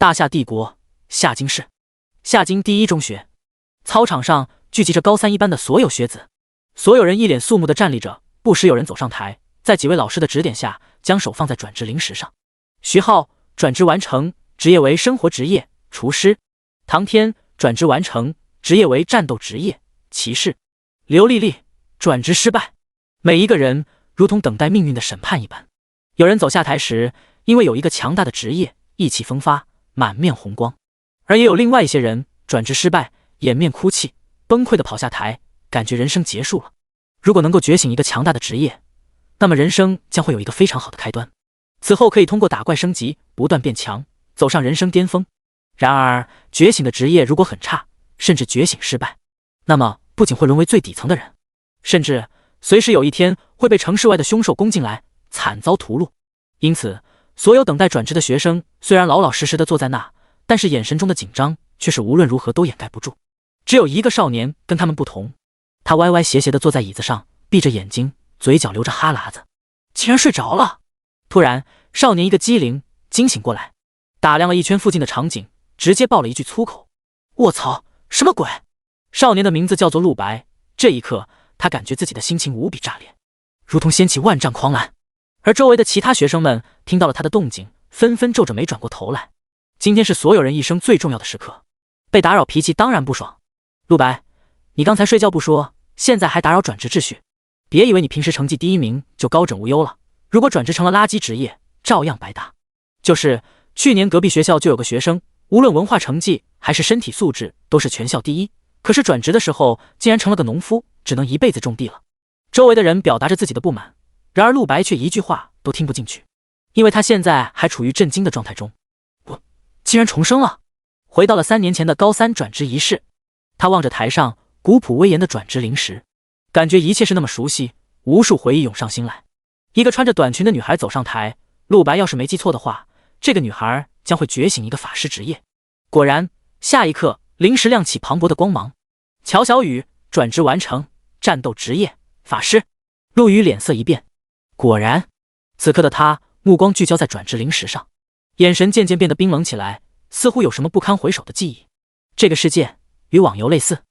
大夏帝国夏京市夏京第一中学操场上聚集着高三一班的所有学子，所有人一脸肃穆地站立着，不时有人走上台，在几位老师的指点下，将手放在转职灵石上。徐浩转职完成，职业为生活职业厨师；唐天转职完成，职业为战斗职业骑士；刘丽丽转职失败。每一个人如同等待命运的审判一般。有人走下台时，因为有一个强大的职业，意气风发，满面红光；而也有另外一些人转职失败，掩面哭泣，崩溃地跑下台，感觉人生结束了。如果能够觉醒一个强大的职业，那么人生将会有一个非常好的开端，此后可以通过打怪升级，不断变强，走上人生巅峰。然而，觉醒的职业如果很差，甚至觉醒失败，那么不仅会沦为最底层的人，甚至随时有一天会被城市外的凶手攻进来，惨遭屠戮。因此，所有等待转职的学生虽然老老实实地坐在那，但是眼神中的紧张却是无论如何都掩盖不住。只有一个少年跟他们不同，他歪歪斜斜地坐在椅子上，闭着眼睛，嘴角流着哈喇子，竟然睡着了。突然，少年一个机灵，惊醒过来，打量了一圈附近的场景，直接爆了一句粗口：卧槽，什么鬼！少年的名字叫做陆白。这一刻，他感觉自己的心情无比炸裂，如同掀起万丈狂澜。而周围的其他学生们听到了他的动静，纷纷皱着眉转过头来。今天是所有人一生最重要的时刻，被打扰脾气当然不爽。陆白，你刚才睡觉不说，现在还打扰转职秩序，别以为你平时成绩第一名就高枕无忧了，如果转职成了垃圾职业，照样白搭。就是去年隔壁学校就有个学生，无论文化成绩还是身体素质都是全校第一，可是转职的时候竟然成了个农夫，只能一辈子种地了。周围的人表达着自己的不满，然而陆白却一句话都听不进去，因为他现在还处于震惊的状态中。我竟然重生了，回到了3年前的高三转职仪式。他望着台上古朴威严的转职灵石，感觉一切是那么熟悉，无数回忆涌上心来。一个穿着短裙的女孩走上台，陆白要是没记错的话，这个女孩将会觉醒一个法师职业。果然，下一刻灵石亮起磅礴的光芒。乔小雨转职完成，战斗职业法师。陆羽脸色一变，果然，此刻的他目光聚焦在转职灵石上，眼神渐渐变得冰冷起来，似乎有什么不堪回首的记忆。这个世界与网游类似，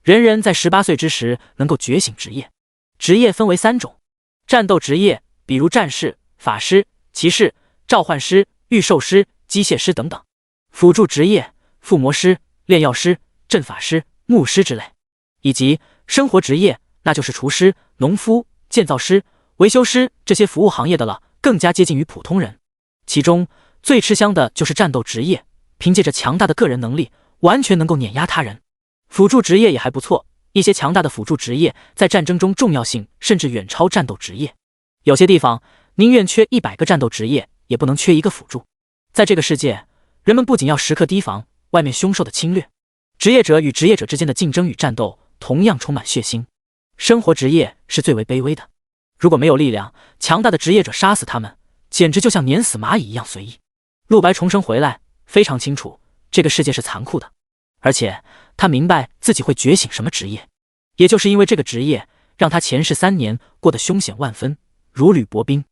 人人在18岁之时能够觉醒职业。职业分为3种：战斗职业，比如战士、法师、骑士、召唤师、御兽师、机械师等等；辅助职业，附魔师、炼药师、阵法师、牧师之类；以及生活职业，那就是厨师、农夫、建造师、维修师这些服务行业的了，更加接近于普通人。其中最吃香的就是战斗职业，凭借着强大的个人能力，完全能够碾压他人。辅助职业也还不错，一些强大的辅助职业在战争中重要性甚至远超战斗职业。有些地方宁愿缺100个战斗职业，也不能缺一个辅助。在这个世界，人们不仅要时刻提防外面凶兽的侵略，职业者与职业者之间的竞争与战斗同样充满血腥。生活职业是最为卑微的，如果没有力量，强大的职业者杀死他们，简直就像碾死蚂蚁一样随意。陆白重生回来，非常清楚这个世界是残酷的，而且他明白自己会觉醒什么职业。也就是因为这个职业，让他前世3年过得凶险万分，如履薄冰，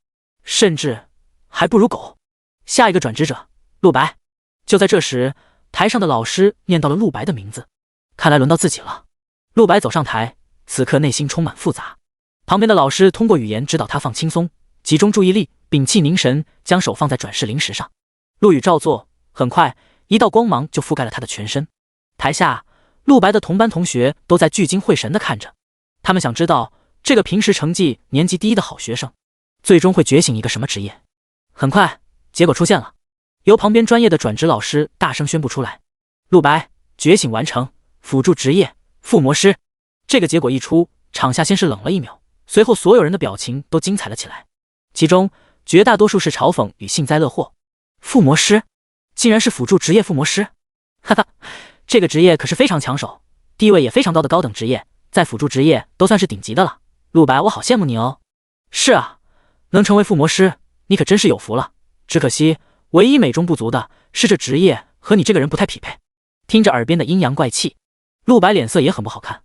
甚至还不如狗。下一个转职者，陆白。就在这时，台上的老师念到了陆白的名字，看来轮到自己了。陆白走上台，此刻内心充满复杂。旁边的老师通过语言指导他放轻松，集中注意力，屏气凝神，将手放在转世灵石上。陆羽照做，很快一道光芒就覆盖了他的全身。台下陆白的同班同学都在聚精会神地看着，他们想知道这个平时成绩年级第一的好学生，最终会觉醒一个什么职业。很快，结果出现了，由旁边专业的转职老师大声宣布出来：陆白觉醒完成，辅助职业附魔师。这个结果一出，场下先是冷了1秒，随后所有人的表情都精彩了起来，其中绝大多数是嘲讽与幸灾乐祸。附魔师竟然是辅助职业附魔师，哈哈，这个职业可是非常抢手，地位也非常高的高等职业，在辅助职业都算是顶级的了。陆白，我好羡慕你哦。是啊，能成为附魔师，你可真是有福了。只可惜，唯一美中不足的是这职业和你这个人不太匹配。听着耳边的阴阳怪气，陆白脸色也很不好看。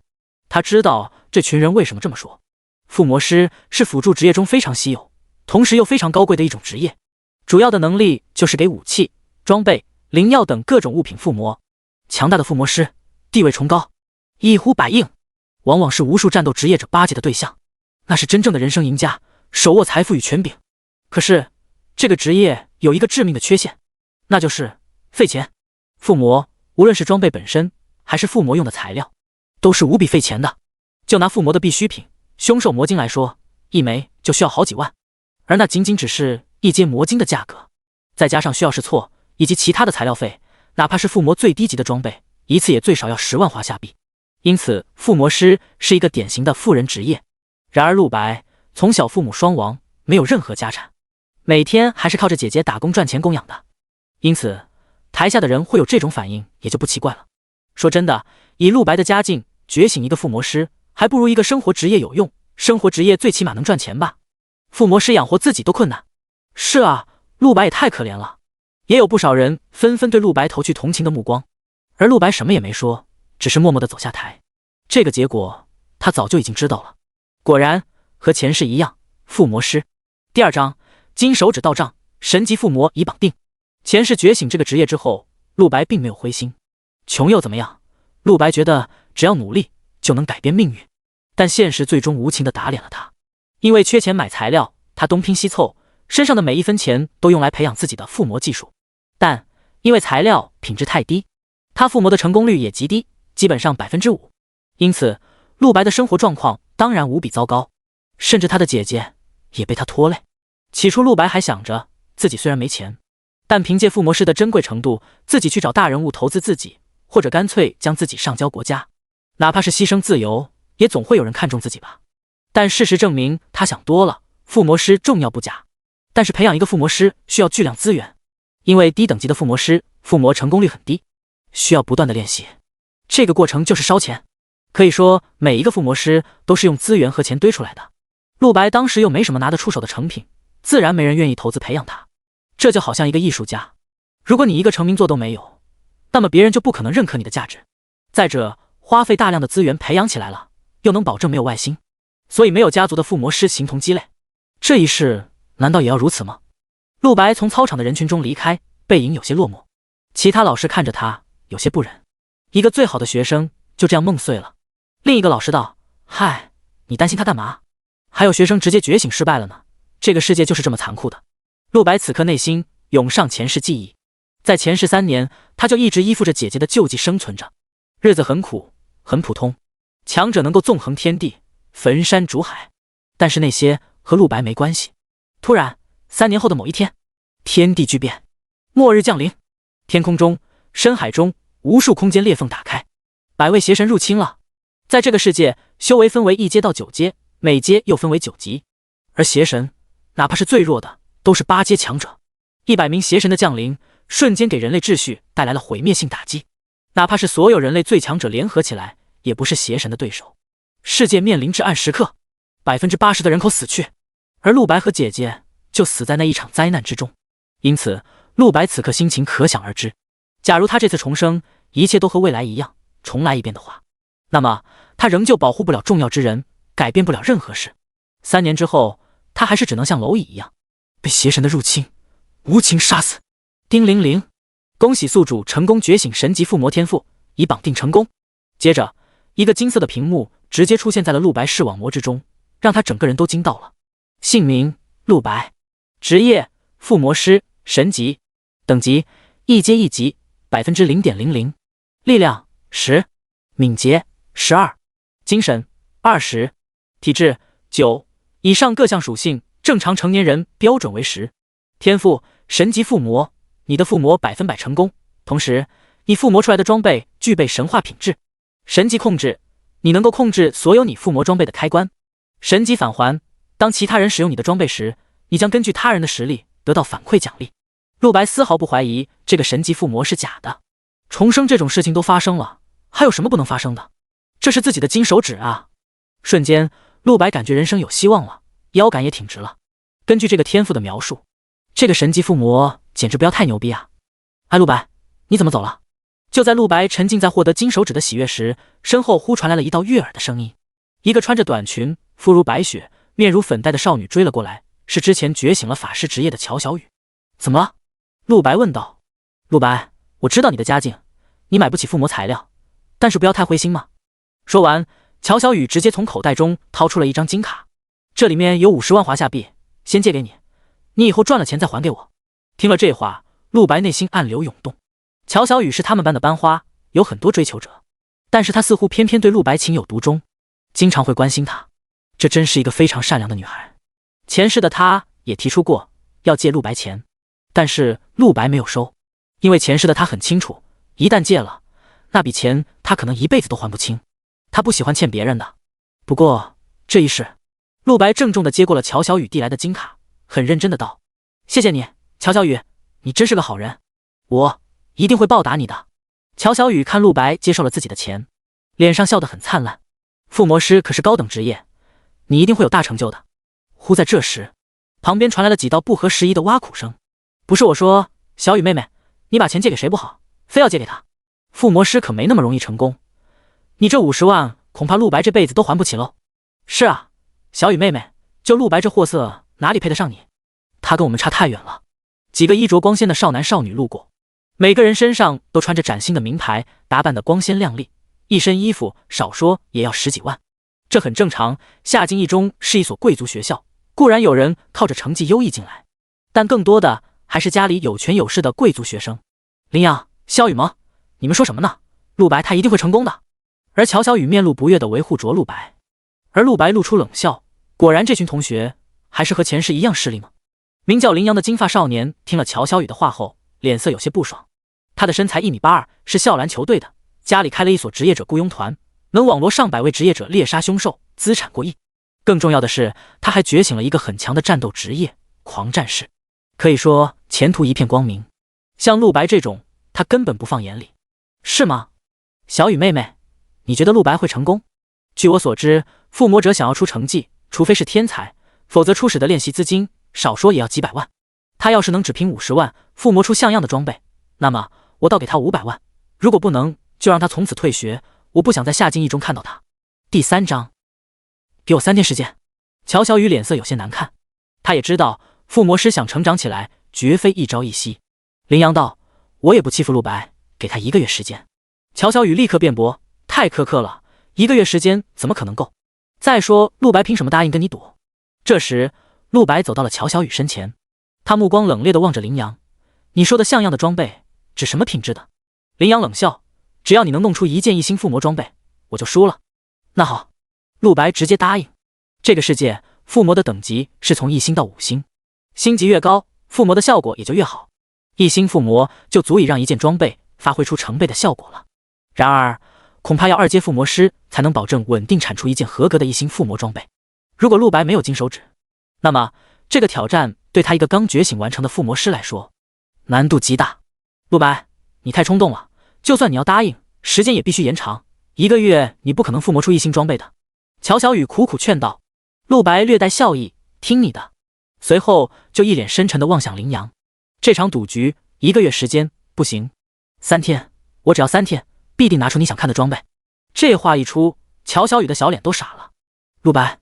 他知道这群人为什么这么说。附魔师是辅助职业中非常稀有，同时又非常高贵的一种职业，主要的能力就是给武器、装备、灵药等各种物品附魔。强大的附魔师，地位崇高，一呼百应，往往是无数战斗职业者巴结的对象。那是真正的人生赢家，手握财富与权柄。可是，这个职业有一个致命的缺陷，那就是费钱。附魔，无论是装备本身，还是附魔用的材料，都是无比费钱的。就拿附魔的必需品凶兽魔晶来说，一枚就需要好几万，而那仅仅只是一阶魔晶的价格，再加上需要试错以及其他的材料费，哪怕是附魔最低级的装备，一次也最少要10万华夏币。因此，附魔师是一个典型的富人职业。然而陆白从小父母双亡，没有任何家产，每天还是靠着姐姐打工赚钱供养的，因此台下的人会有这种反应也就不奇怪了。说真的，以陆白的家境，觉醒一个附魔师还不如一个生活职业有用，生活职业最起码能赚钱吧，附魔师养活自己都困难。是啊，陆白也太可怜了。也有不少人纷纷对陆白投去同情的目光，而陆白什么也没说，只是默默地走下台。这个结果他早就已经知道了。果然和前世一样，附魔师。第2章，金手指到账，神级附魔已绑定。前世觉醒这个职业之后，陆白并没有灰心。穷又怎么样？陆白觉得只要努力就能改变命运。但现实最终无情地打脸了他，因为缺钱买材料，他东拼西凑，身上的每一分钱都用来培养自己的附魔技术。但因为材料品质太低，他附魔的成功率也极低，基本上5%。因此，陆白的生活状况当然无比糟糕，甚至他的姐姐也被他拖累。起初陆白还想着自己虽然没钱，但凭借附魔师的珍贵程度，自己去找大人物投资自己，或者干脆将自己上交国家，哪怕是牺牲自由，也总会有人看中自己吧。但事实证明他想多了，附魔师重要不假，但是培养一个附魔师需要巨量资源，因为低等级的附魔师附魔成功率很低，需要不断的练习，这个过程就是烧钱。可以说每一个附魔师都是用资源和钱堆出来的。陆白当时又没什么拿得出手的成品，自然没人愿意投资培养他。这就好像一个艺术家，如果你一个成名作都没有，那么别人就不可能认可你的价值。再者，花费大量的资源培养起来了，又能保证没有外星，所以没有家族的附魔师形同鸡肋。这一世难道也要如此吗？陆白从操场的人群中离开，背影有些落寞。其他老师看着他有些不忍，一个最好的学生就这样梦碎了。另一个老师道：嗨，你担心他干嘛？还有学生直接觉醒失败了呢，这个世界就是这么残酷的。陆白此刻内心涌上前世记忆，在前世3年，他就一直依附着姐姐的救济生存着，日子很苦很普通，强者能够纵横天地，焚山逐海，但是那些和陆白没关系。突然3年后的某一天，天地巨变，末日降临，天空中深海中无数空间裂缝打开，100位邪神入侵了。在这个世界，修为分为1阶到9阶，每阶又分为9级，而邪神哪怕是最弱的都是8阶强者。100名邪神的降临，瞬间给人类秩序带来了毁灭性打击，哪怕是所有人类最强者联合起来，也不是邪神的对手。世界面临至暗时刻，80%的人口死去，而陆白和姐姐就死在那一场灾难之中。因此陆白此刻心情可想而知。假如他这次重生，一切都和未来一样，重来一遍的话，那么他仍旧保护不了重要之人，改变不了任何事。3年之后，他还是只能像蝼蚁一样，被邪神的入侵无情杀死。叮铃铃，恭喜宿主成功觉醒神级附魔天赋，已绑定成功。接着，一个金色的屏幕直接出现在了陆白视网膜之中，让他整个人都惊到了。姓名：陆白，职业：附魔师，神级，等级1阶1级，0.00%，力量10，敏捷12，精神20，体质9，以上各项属性正常成年人标准为10。天赋：神级附魔，你的附魔100%成功，同时你附魔出来的装备具备神话品质。神级控制，你能够控制所有你附魔装备的开关。神级返还，当其他人使用你的装备时，你将根据他人的实力得到反馈奖励。陆白丝毫不怀疑这个神级附魔是假的，重生这种事情都发生了，还有什么不能发生的？这是自己的金手指啊！瞬间，陆白感觉人生有希望了，腰杆也挺直了。根据这个天赋的描述，这个神级附魔简直不要太牛逼啊！哎，陆白，你怎么走了？就在陆白沉浸在获得金手指的喜悦时，身后忽传来了一道悦耳的声音。一个穿着短裙、肤如白雪、面如粉黛的少女追了过来，是之前觉醒了法师职业的乔小雨。怎么了？陆白问道。陆白，我知道你的家境，你买不起附魔材料，但是不要太灰心嘛。说完，乔小雨直接从口袋中掏出了一张金卡，这里面有50万华夏币，先借给你，你以后赚了钱再还给我。听了这话，陆白内心暗流涌动。乔小雨是他们班的班花，有很多追求者，但是他似乎偏偏对陆白情有独钟，经常会关心他，这真是一个非常善良的女孩。前世的他也提出过要借陆白钱，但是陆白没有收，因为前世的他很清楚，一旦借了，那笔钱他可能一辈子都还不清。他不喜欢欠别人的。不过这一世，陆白郑重地接过了乔小雨递来的金卡，很认真的道：谢谢你，乔小雨，你真是个好人，我一定会报答你的。乔小雨看陆白接受了自己的钱，脸上笑得很灿烂。附魔师可是高等职业，你一定会有大成就的。忽在这时，旁边传来了几道不合时宜的挖苦声。不是我说，小雨妹妹，你把钱借给谁不好，非要借给他。附魔师可没那么容易成功，你这50万恐怕陆白这辈子都还不起喽。是啊，小雨妹妹，就陆白这货色哪里配得上你，他跟我们差太远了。几个衣着光鲜的少男少女路过，每个人身上都穿着崭新的名牌，打扮得光鲜亮丽，一身衣服少说也要10几万。这很正常，夏京一中是一所贵族学校，固然有人靠着成绩优异进来，但更多的还是家里有权有势的贵族学生。林阳、萧雨萌，你们说什么呢？陆白他一定会成功的。而乔小雨面露不悦地维护着陆白，而陆白露出冷笑，果然这群同学还是和前世一样势利吗？名叫林阳的金发少年听了乔小雨的话后，脸色有些不爽。他的身材1.82米，是校篮球队的，家里开了一所职业者雇佣团，能网罗上百位职业者猎杀凶兽，资产过亿。更重要的是，他还觉醒了一个很强的战斗职业——狂战士，可以说前途一片光明。像陆白这种，他根本不放眼里，是吗？小雨妹妹，你觉得陆白会成功？据我所知，附魔者想要出成绩，除非是天才，否则初始的练习资金少说也要几百万。他要是能只凭50万附魔出像样的装备，那么我倒给他500万。如果不能，就让他从此退学，我不想在夏京一中看到他。第3章，给我3天时间。乔小雨脸色有些难看，他也知道附魔师想成长起来绝非一朝一夕。林阳道：我也不欺负陆白，给他1个月时间。乔小雨立刻辩驳：太苛刻了，1个月时间怎么可能够？再说陆白凭什么答应跟你赌？这时陆白走到了乔小雨身前，他目光冷冽地望着林阳：你说的像样的装备指什么品质的？林阳冷笑：只要你能弄出1件1星附魔装备，我就输了。那好，陆白直接答应。这个世界附魔的等级是从1星到5星，星级越高，附魔的效果也就越好。1星附魔就足以让1件装备发挥出成倍的效果了。然而恐怕要2阶附魔师才能保证稳定产出1件合格的1星附魔装备。如果陆白没有金手指，那么这个挑战对他一个刚觉醒完成的附魔师来说难度极大。陆白，你太冲动了，就算你要答应，时间也必须延长，1个月你不可能附魔出1星装备的。乔小雨苦苦劝道。陆白略带笑意，听你的。随后就一脸深沉地望向林阳。这场赌局1个月时间不行，3天，我只要3天，必定拿出你想看的装备。这话一出，乔小雨的小脸都傻了。陆白，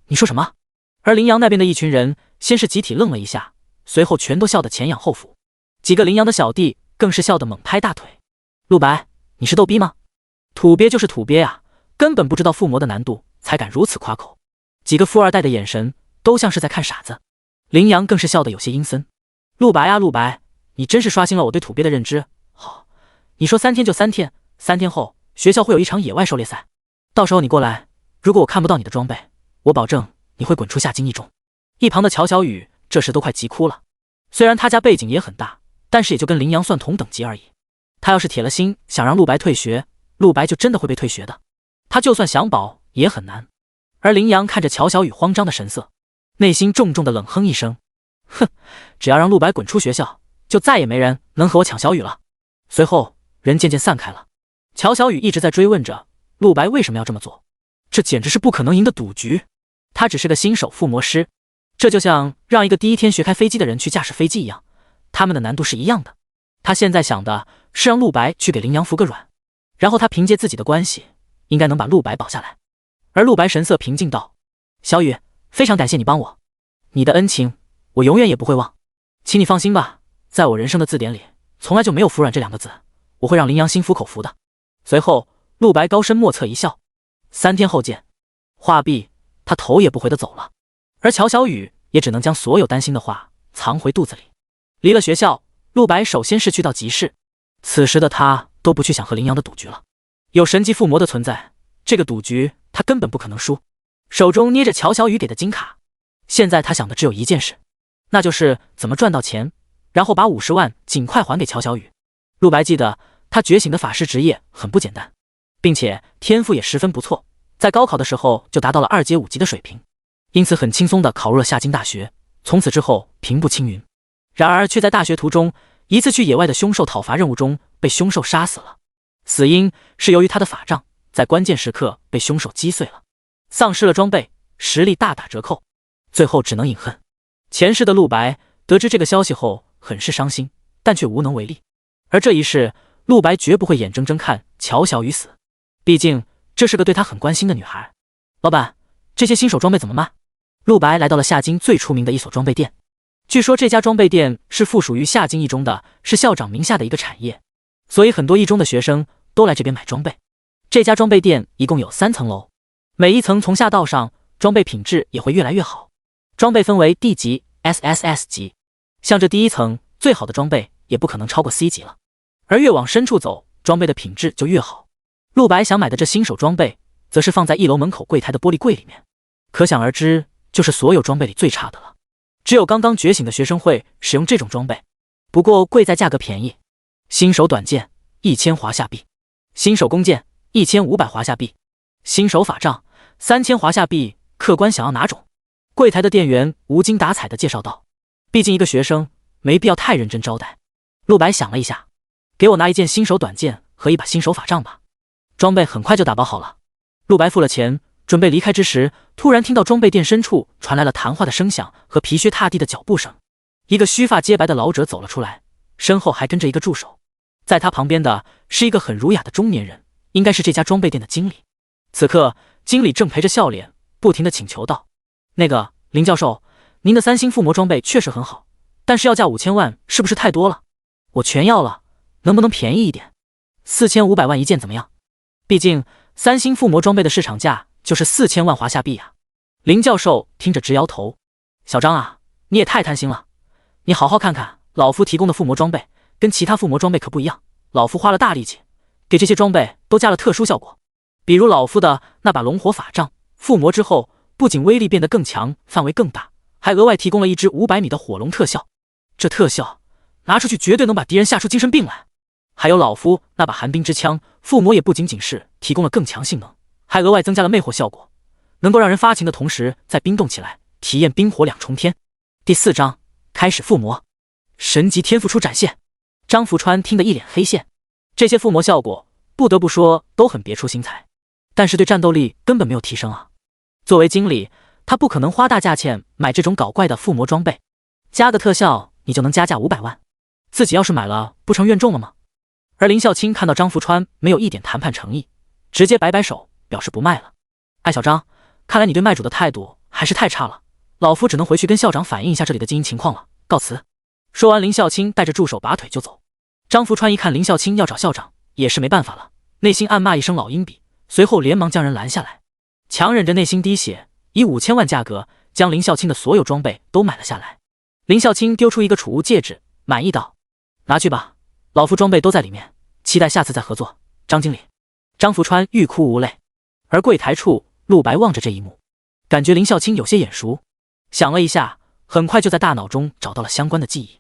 你说什么？而林阳那边的一群人先是集体愣了一下，随后全都笑得前仰后俯，几个林阳的小弟更是笑得猛拍大腿。陆白，你是逗逼吗？土鳖就是土鳖啊，根本不知道附魔的难度，才敢如此夸口。几个富二代的眼神都像是在看傻子。林阳更是笑得有些阴森。陆白啊陆白，你真是刷新了我对土鳖的认知。好，你说3天就3天，3天后学校会有一场野外狩猎赛，到时候你过来，如果我看不到你的装备，我保证你会滚出夏京一中。一旁的乔小雨这时都快急哭了。虽然他家背景也很大，但是也就跟林阳算同等级而已。他要是铁了心想让陆白退学，陆白就真的会被退学的。他就算想保也很难。而林阳看着乔小雨慌张的神色，内心重重的冷哼一声：哼，只要让陆白滚出学校，就再也没人能和我抢小雨了。随后人渐渐散开了。乔小雨一直在追问着陆白为什么要这么做，这简直是不可能赢的赌局。他只是个新手附魔师，这就像让一个第1天学开飞机的人去驾驶飞机一样，他们的难度是一样的。他现在想的是让陆白去给林阳服个软，然后他凭借自己的关系应该能把陆白保下来。而陆白神色平静道：小雨，非常感谢你帮我，你的恩情我永远也不会忘。请你放心吧，在我人生的字典里，从来就没有服软这2个字，我会让林阳心服口服的。随后，陆白高深莫测一笑：“3天后见。”话毕，他头也不回地走了。而乔小雨也只能将所有担心的话藏回肚子里。离了学校，陆白首先是去到集市。此时的他都不去想和林阳的赌局了。有神级附魔的存在，这个赌局他根本不可能输。手中捏着乔小雨给的金卡，现在他想的只有一件事，那就是怎么赚到钱，然后把50万尽快还给乔小雨。陆白记得他觉醒的法师职业很不简单，并且天赋也十分不错，在高考的时候就达到了2阶5级的水平，因此很轻松地考入了夏京大学，从此之后平步青云。然而却在大学途中，一次去野外的凶兽讨伐任务中被凶兽杀死了，死因是由于他的法杖在关键时刻被凶兽击碎了，丧失了装备，实力大打折扣，最后只能饮恨。前世的陆白得知这个消息后很是伤心，但却无能为力。而这一世，陆白绝不会眼睁睁看乔小雨死，毕竟这是个对他很关心的女孩。老板，这些新手装备怎么卖？陆白来到了夏京最出名的一所装备店。据说这家装备店是附属于夏京一中的，是校长名下的一个产业，所以很多一中的学生都来这边买装备。这家装备店一共有3层楼，每一层从下到上，装备品质也会越来越好。装备分为 D 级、SSS 级，像这第1层最好的装备也不可能超过 C 级了，而越往深处走，装备的品质就越好。陆白想买的这新手装备，则是放在1楼门口柜台的玻璃柜里面，可想而知，就是所有装备里最差的了。只有刚刚觉醒的学生会使用这种装备，不过贵在价格便宜。新手短剑1000华夏币，新手弓箭1500华夏币，新手法杖3000华夏币，客官想要哪种？柜台的店员无精打采地介绍道。毕竟一个学生，没必要太认真招待。陆白想了一下，给我拿一件新手短剑和一把新手法杖吧。装备很快就打包好了。陆白付了钱，准备离开之时，突然听到装备店深处传来了谈话的声响和皮靴踏地的脚步声。一个须发皆白的老者走了出来，身后还跟着一个助手。在他旁边的是一个很儒雅的中年人，应该是这家装备店的经理。此刻，经理正陪着笑脸，不停地请求道：“那个林教授，您的3星附魔装备确实很好，但是要价5000万，是不是太多了？我全要了，能不能便宜一点？4500万一件怎么样？毕竟3星附魔装备的市场价就是4000万华夏币啊！”林教授听着直摇头：“小张啊，你也太贪心了。你好好看看老夫提供的附魔装备，跟其他附魔装备可不一样。老夫花了大力气，给这些装备都加了特殊效果。比如老夫的那把龙火法杖，附魔之后不仅威力变得更强，范围更大，还额外提供了一支500米的火龙特效。这特效拿出去绝对能把敌人吓出精神病来。还有老夫那把寒冰之枪，附魔也不仅仅是提供了更强性能，还额外增加了魅惑效果，能够让人发情的同时再冰冻起来，体验冰火2重天。第4章开始附魔，神级天赋初展现。张福川听得一脸黑线，这些附魔效果不得不说都很别出心裁，但是对战斗力根本没有提升啊。作为经理，他不可能花大价钱买这种搞怪的附魔装备，加个特效你就能加价500万，自己要是买了不成怨中了吗？而林孝清看到张福川没有一点谈判诚意，直接摆摆手表示不卖了。哎，小张，看来你对卖主的态度还是太差了，老夫只能回去跟校长反映一下这里的经营情况了，告辞。说完，林孝清带着助手拔腿就走。张福川一看林孝清要找校长，也是没办法了，内心暗骂一声老阴笔，随后连忙将人拦下来，强忍着内心滴血，以5000万价格将林孝清的所有装备都买了下来。林孝清丢出一个储物戒指，满意道：“拿去吧，老夫装备都在里面，期待下次再合作。”张经理。张福川欲哭无泪。而柜台处，陆白望着这一幕，感觉林孝清有些眼熟，想了一下，很快就在大脑中找到了相关的记忆。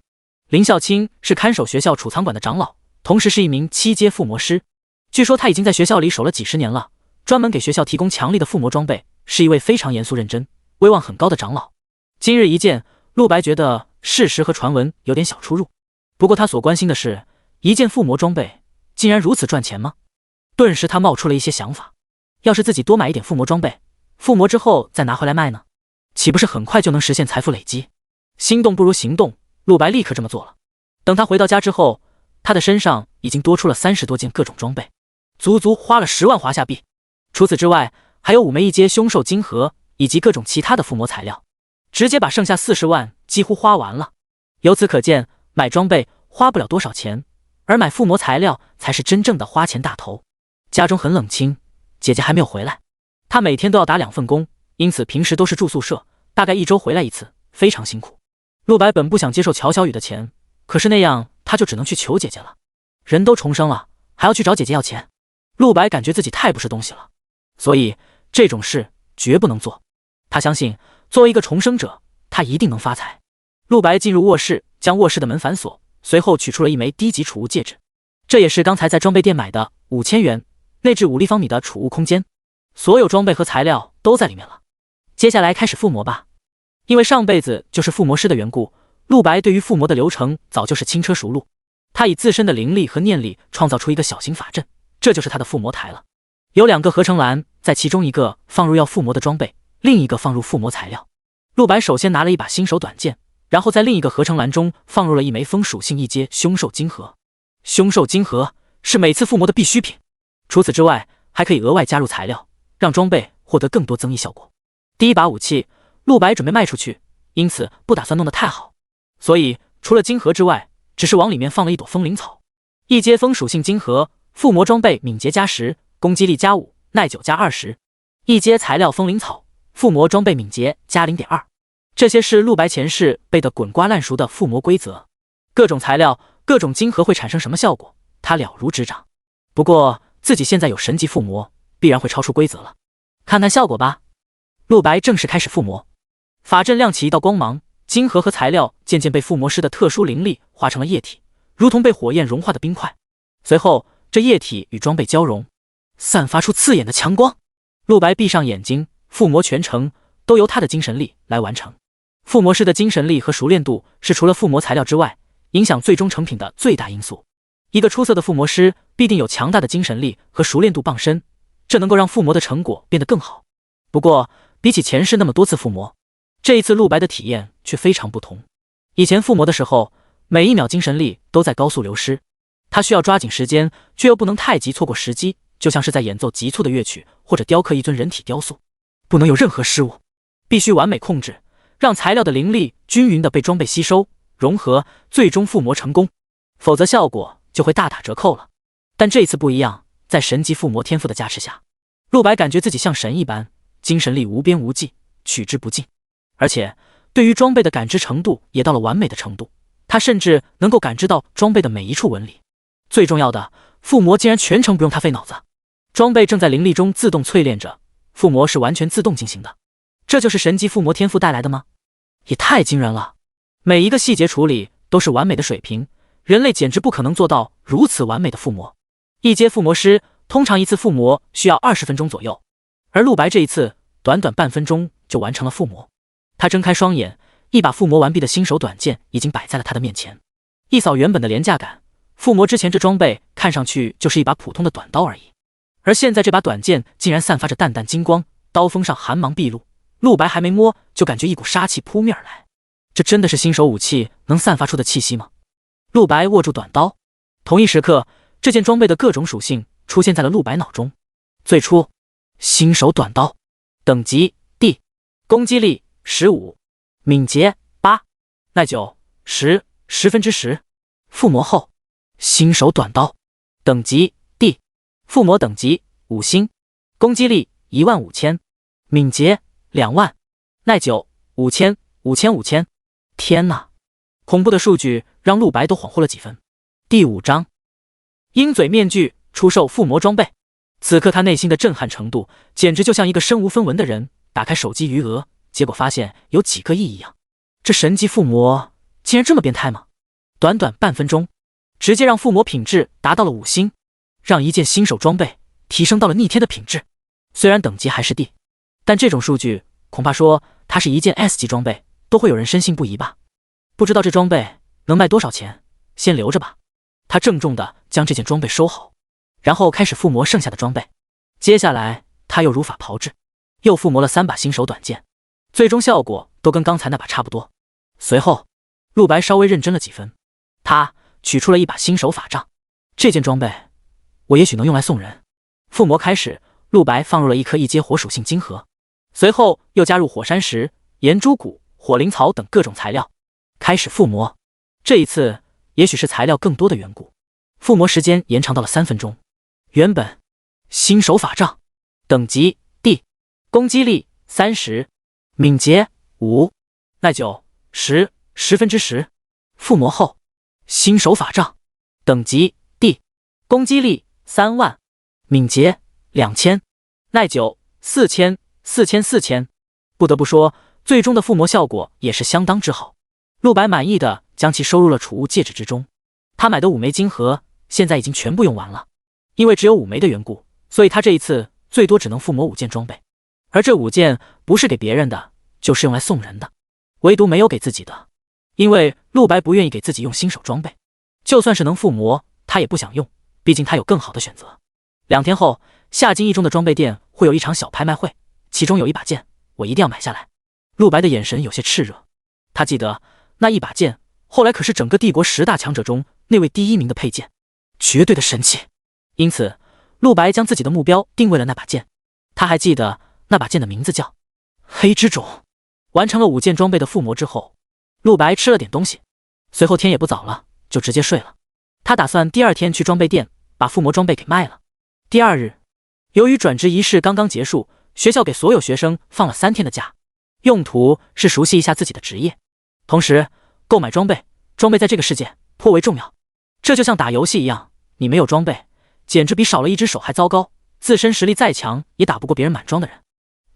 林孝清是看守学校储藏馆的长老，同时是一名7阶附魔师。据说他已经在学校里守了几十年了，专门给学校提供强力的附魔装备，是一位非常严肃认真、威望很高的长老。今日一见，陆白觉得事实和传闻有点小出入，不过他所关心的是，一件附魔装备竟然如此赚钱吗？顿时他冒出了一些想法，要是自己多买一点附魔装备，附魔之后再拿回来卖呢，岂不是很快就能实现财富累积？心动不如行动，陆白立刻这么做了。等他回到家之后，他的身上已经多出了30多件各种装备，足足花了10万华夏币。除此之外，还有5枚1阶凶兽晶核以及各种其他的附魔材料，直接把剩下40万几乎花完了。由此可见，买装备花不了多少钱，而买附魔材料才是真正的花钱大头。家中很冷清，姐姐还没有回来，她每天都要打2份工，因此平时都是住宿舍，大概1周回来一次，非常辛苦。陆白本不想接受乔小雨的钱，可是那样他就只能去求姐姐了。人都重生了，还要去找姐姐要钱，陆白感觉自己太不是东西了，所以这种事绝不能做。他相信作为一个重生者，他一定能发财。陆白进入卧室，将卧室的门反锁，随后取出了一枚低级储物戒指，这也是刚才在装备店买的5000元，内置5立方米的储物空间，所有装备和材料都在里面了。接下来开始附魔吧。因为上辈子就是附魔师的缘故，陆白对于附魔的流程早就是轻车熟路。他以自身的灵力和念力创造出一个小型法阵，这就是他的附魔台了。有2个合成篮，在其中一个放入要附魔的装备，另一个放入附魔材料。陆白首先拿了一把新手短剑，然后在另一个合成篮中放入了一枚风属性1阶凶兽晶核。凶兽晶核是每次附魔的必需品，除此之外还可以额外加入材料，让装备获得更多增益效果。第一把武器陆白准备卖出去，因此不打算弄得太好，所以除了晶核之外，只是往里面放了一朵风铃草。1阶风属性晶核，附魔装备敏捷加10，攻击力加5，耐久加20。1阶材料风铃草，附魔装备敏捷加 0.2。这些是陆白前世背得滚瓜烂熟的附魔规则，各种材料、各种晶核会产生什么效果，他了如指掌。不过自己现在有神级附魔，必然会超出规则了，看看效果吧。陆白正式开始附魔，法阵亮起一道光芒，晶核和材料渐渐被附魔师的特殊灵力化成了液体，如同被火焰融化的冰块。随后这液体与装备交融，散发出刺眼的强光。陆白闭上眼睛，附魔全程都由他的精神力来完成。附魔师的精神力和熟练度是除了附魔材料之外，影响最终成品的最大因素。一个出色的附魔师必定有强大的精神力和熟练度傍身，这能够让附魔的成果变得更好。不过比起前世那么多次附魔，这一次陆白的体验却非常不同。以前附魔的时候，每1秒精神力都在高速流失，他需要抓紧时间，却又不能太急错过时机，就像是在演奏急促的乐曲或者雕刻一尊人体雕塑，不能有任何失误，必须完美控制，让材料的灵力均匀地被装备吸收融合，最终附魔成功，否则效果就会大打折扣了。但这一次不一样，在神级附魔天赋的加持下，陆白感觉自己像神一般，精神力无边无际，取之不尽，而且对于装备的感知程度也到了完美的程度，他甚至能够感知到装备的每一处纹理。最重要的，附魔竟然全程不用他费脑子，装备正在灵力中自动淬炼着，附魔是完全自动进行的。这就是神级附魔天赋带来的吗？也太惊人了，每一个细节处理都是完美的水平，人类简直不可能做到如此完美的附魔。1阶附魔师通常一次附魔需要20分钟左右，而陆白这一次短短半分钟就完成了附魔。他睁开双眼，一把附魔完毕的新手短剑已经摆在了他的面前。一扫原本的廉价感，附魔之前这装备看上去就是一把普通的短刀而已，而现在这把短剑竟然散发着淡淡金光，刀锋上寒芒毕露，陆白还没摸就感觉一股杀气扑面而来。这真的是新手武器能散发出的气息吗？陆白握住短刀，同一时刻，这件装备的各种属性出现在了陆白脑中。最初，新手短刀，等级 D， 攻击力15，敏捷8，耐久10/10。附魔后，新手短刀，等级 D， 附魔等级5星，攻击力15000，敏捷2万，耐久5000。天哪，恐怖的数据让陆白都恍惚了几分。第5章，鹰嘴面具出售附魔装备。此刻他内心的震撼程度，简直就像一个身无分文的人打开手机余额，结果发现有几个亿一样。这神级附魔竟然这么变态吗？短短半分钟，直接让附魔品质达到了5星，让一件新手装备提升到了逆天的品质。虽然等级还是 D， 但这种数据恐怕说它是一件 S 级装备，都会有人深信不疑吧。不知道这装备能卖多少钱，先留着吧。他郑重地将这件装备收好，然后开始附魔剩下的装备。接下来他又如法炮制，又附魔了3把新手短剑，最终效果都跟刚才那把差不多。随后陆白稍微认真了几分，他取出了一把新手法杖。这件装备我也许能用来送人。附魔开始，陆白放入了1颗1阶火属性晶核，随后又加入火山石、岩珠骨、火灵草等各种材料，开始附魔。这一次也许是材料更多的缘故，附魔时间延长到了3分钟。原本新手法杖，等级 D， 攻击力30，敏捷5，耐久10/10。附魔后新手法杖，等级 D， 攻击力3万，敏捷2000，耐久4000。不得不说，最终的附魔效果也是相当之好。陆白满意的将其收入了储物戒指之中。他买的5枚金盒现在已经全部用完了，因为只有5枚的缘故，所以他这一次最多只能附魔5件装备，而这5件不是给别人的，就是用来送人的，唯独没有给自己的，因为陆白不愿意给自己用新手装备，就算是能附魔，他也不想用，毕竟他有更好的选择。2天后，夏津一中的装备店会有一场小拍卖会，其中有一把剑，我一定要买下来。陆白的眼神有些炽热，他记得那一把剑后来可是整个帝国10大强者中那位第1名的配件，绝对的神器。因此陆白将自己的目标定位了那把剑，他还记得那把剑的名字叫黑之种。完成了5件装备的附魔之后，陆白吃了点东西，随后天也不早了，就直接睡了。他打算第2天去装备店把附魔装备给卖了。第2日，由于转职仪式刚刚结束，学校给所有学生放了3天的假，用途是熟悉一下自己的职业，同时购买装备。装备在这个世界颇为重要，这就像打游戏一样，你没有装备，简直比少了一只手还糟糕，自身实力再强也打不过别人满装的人，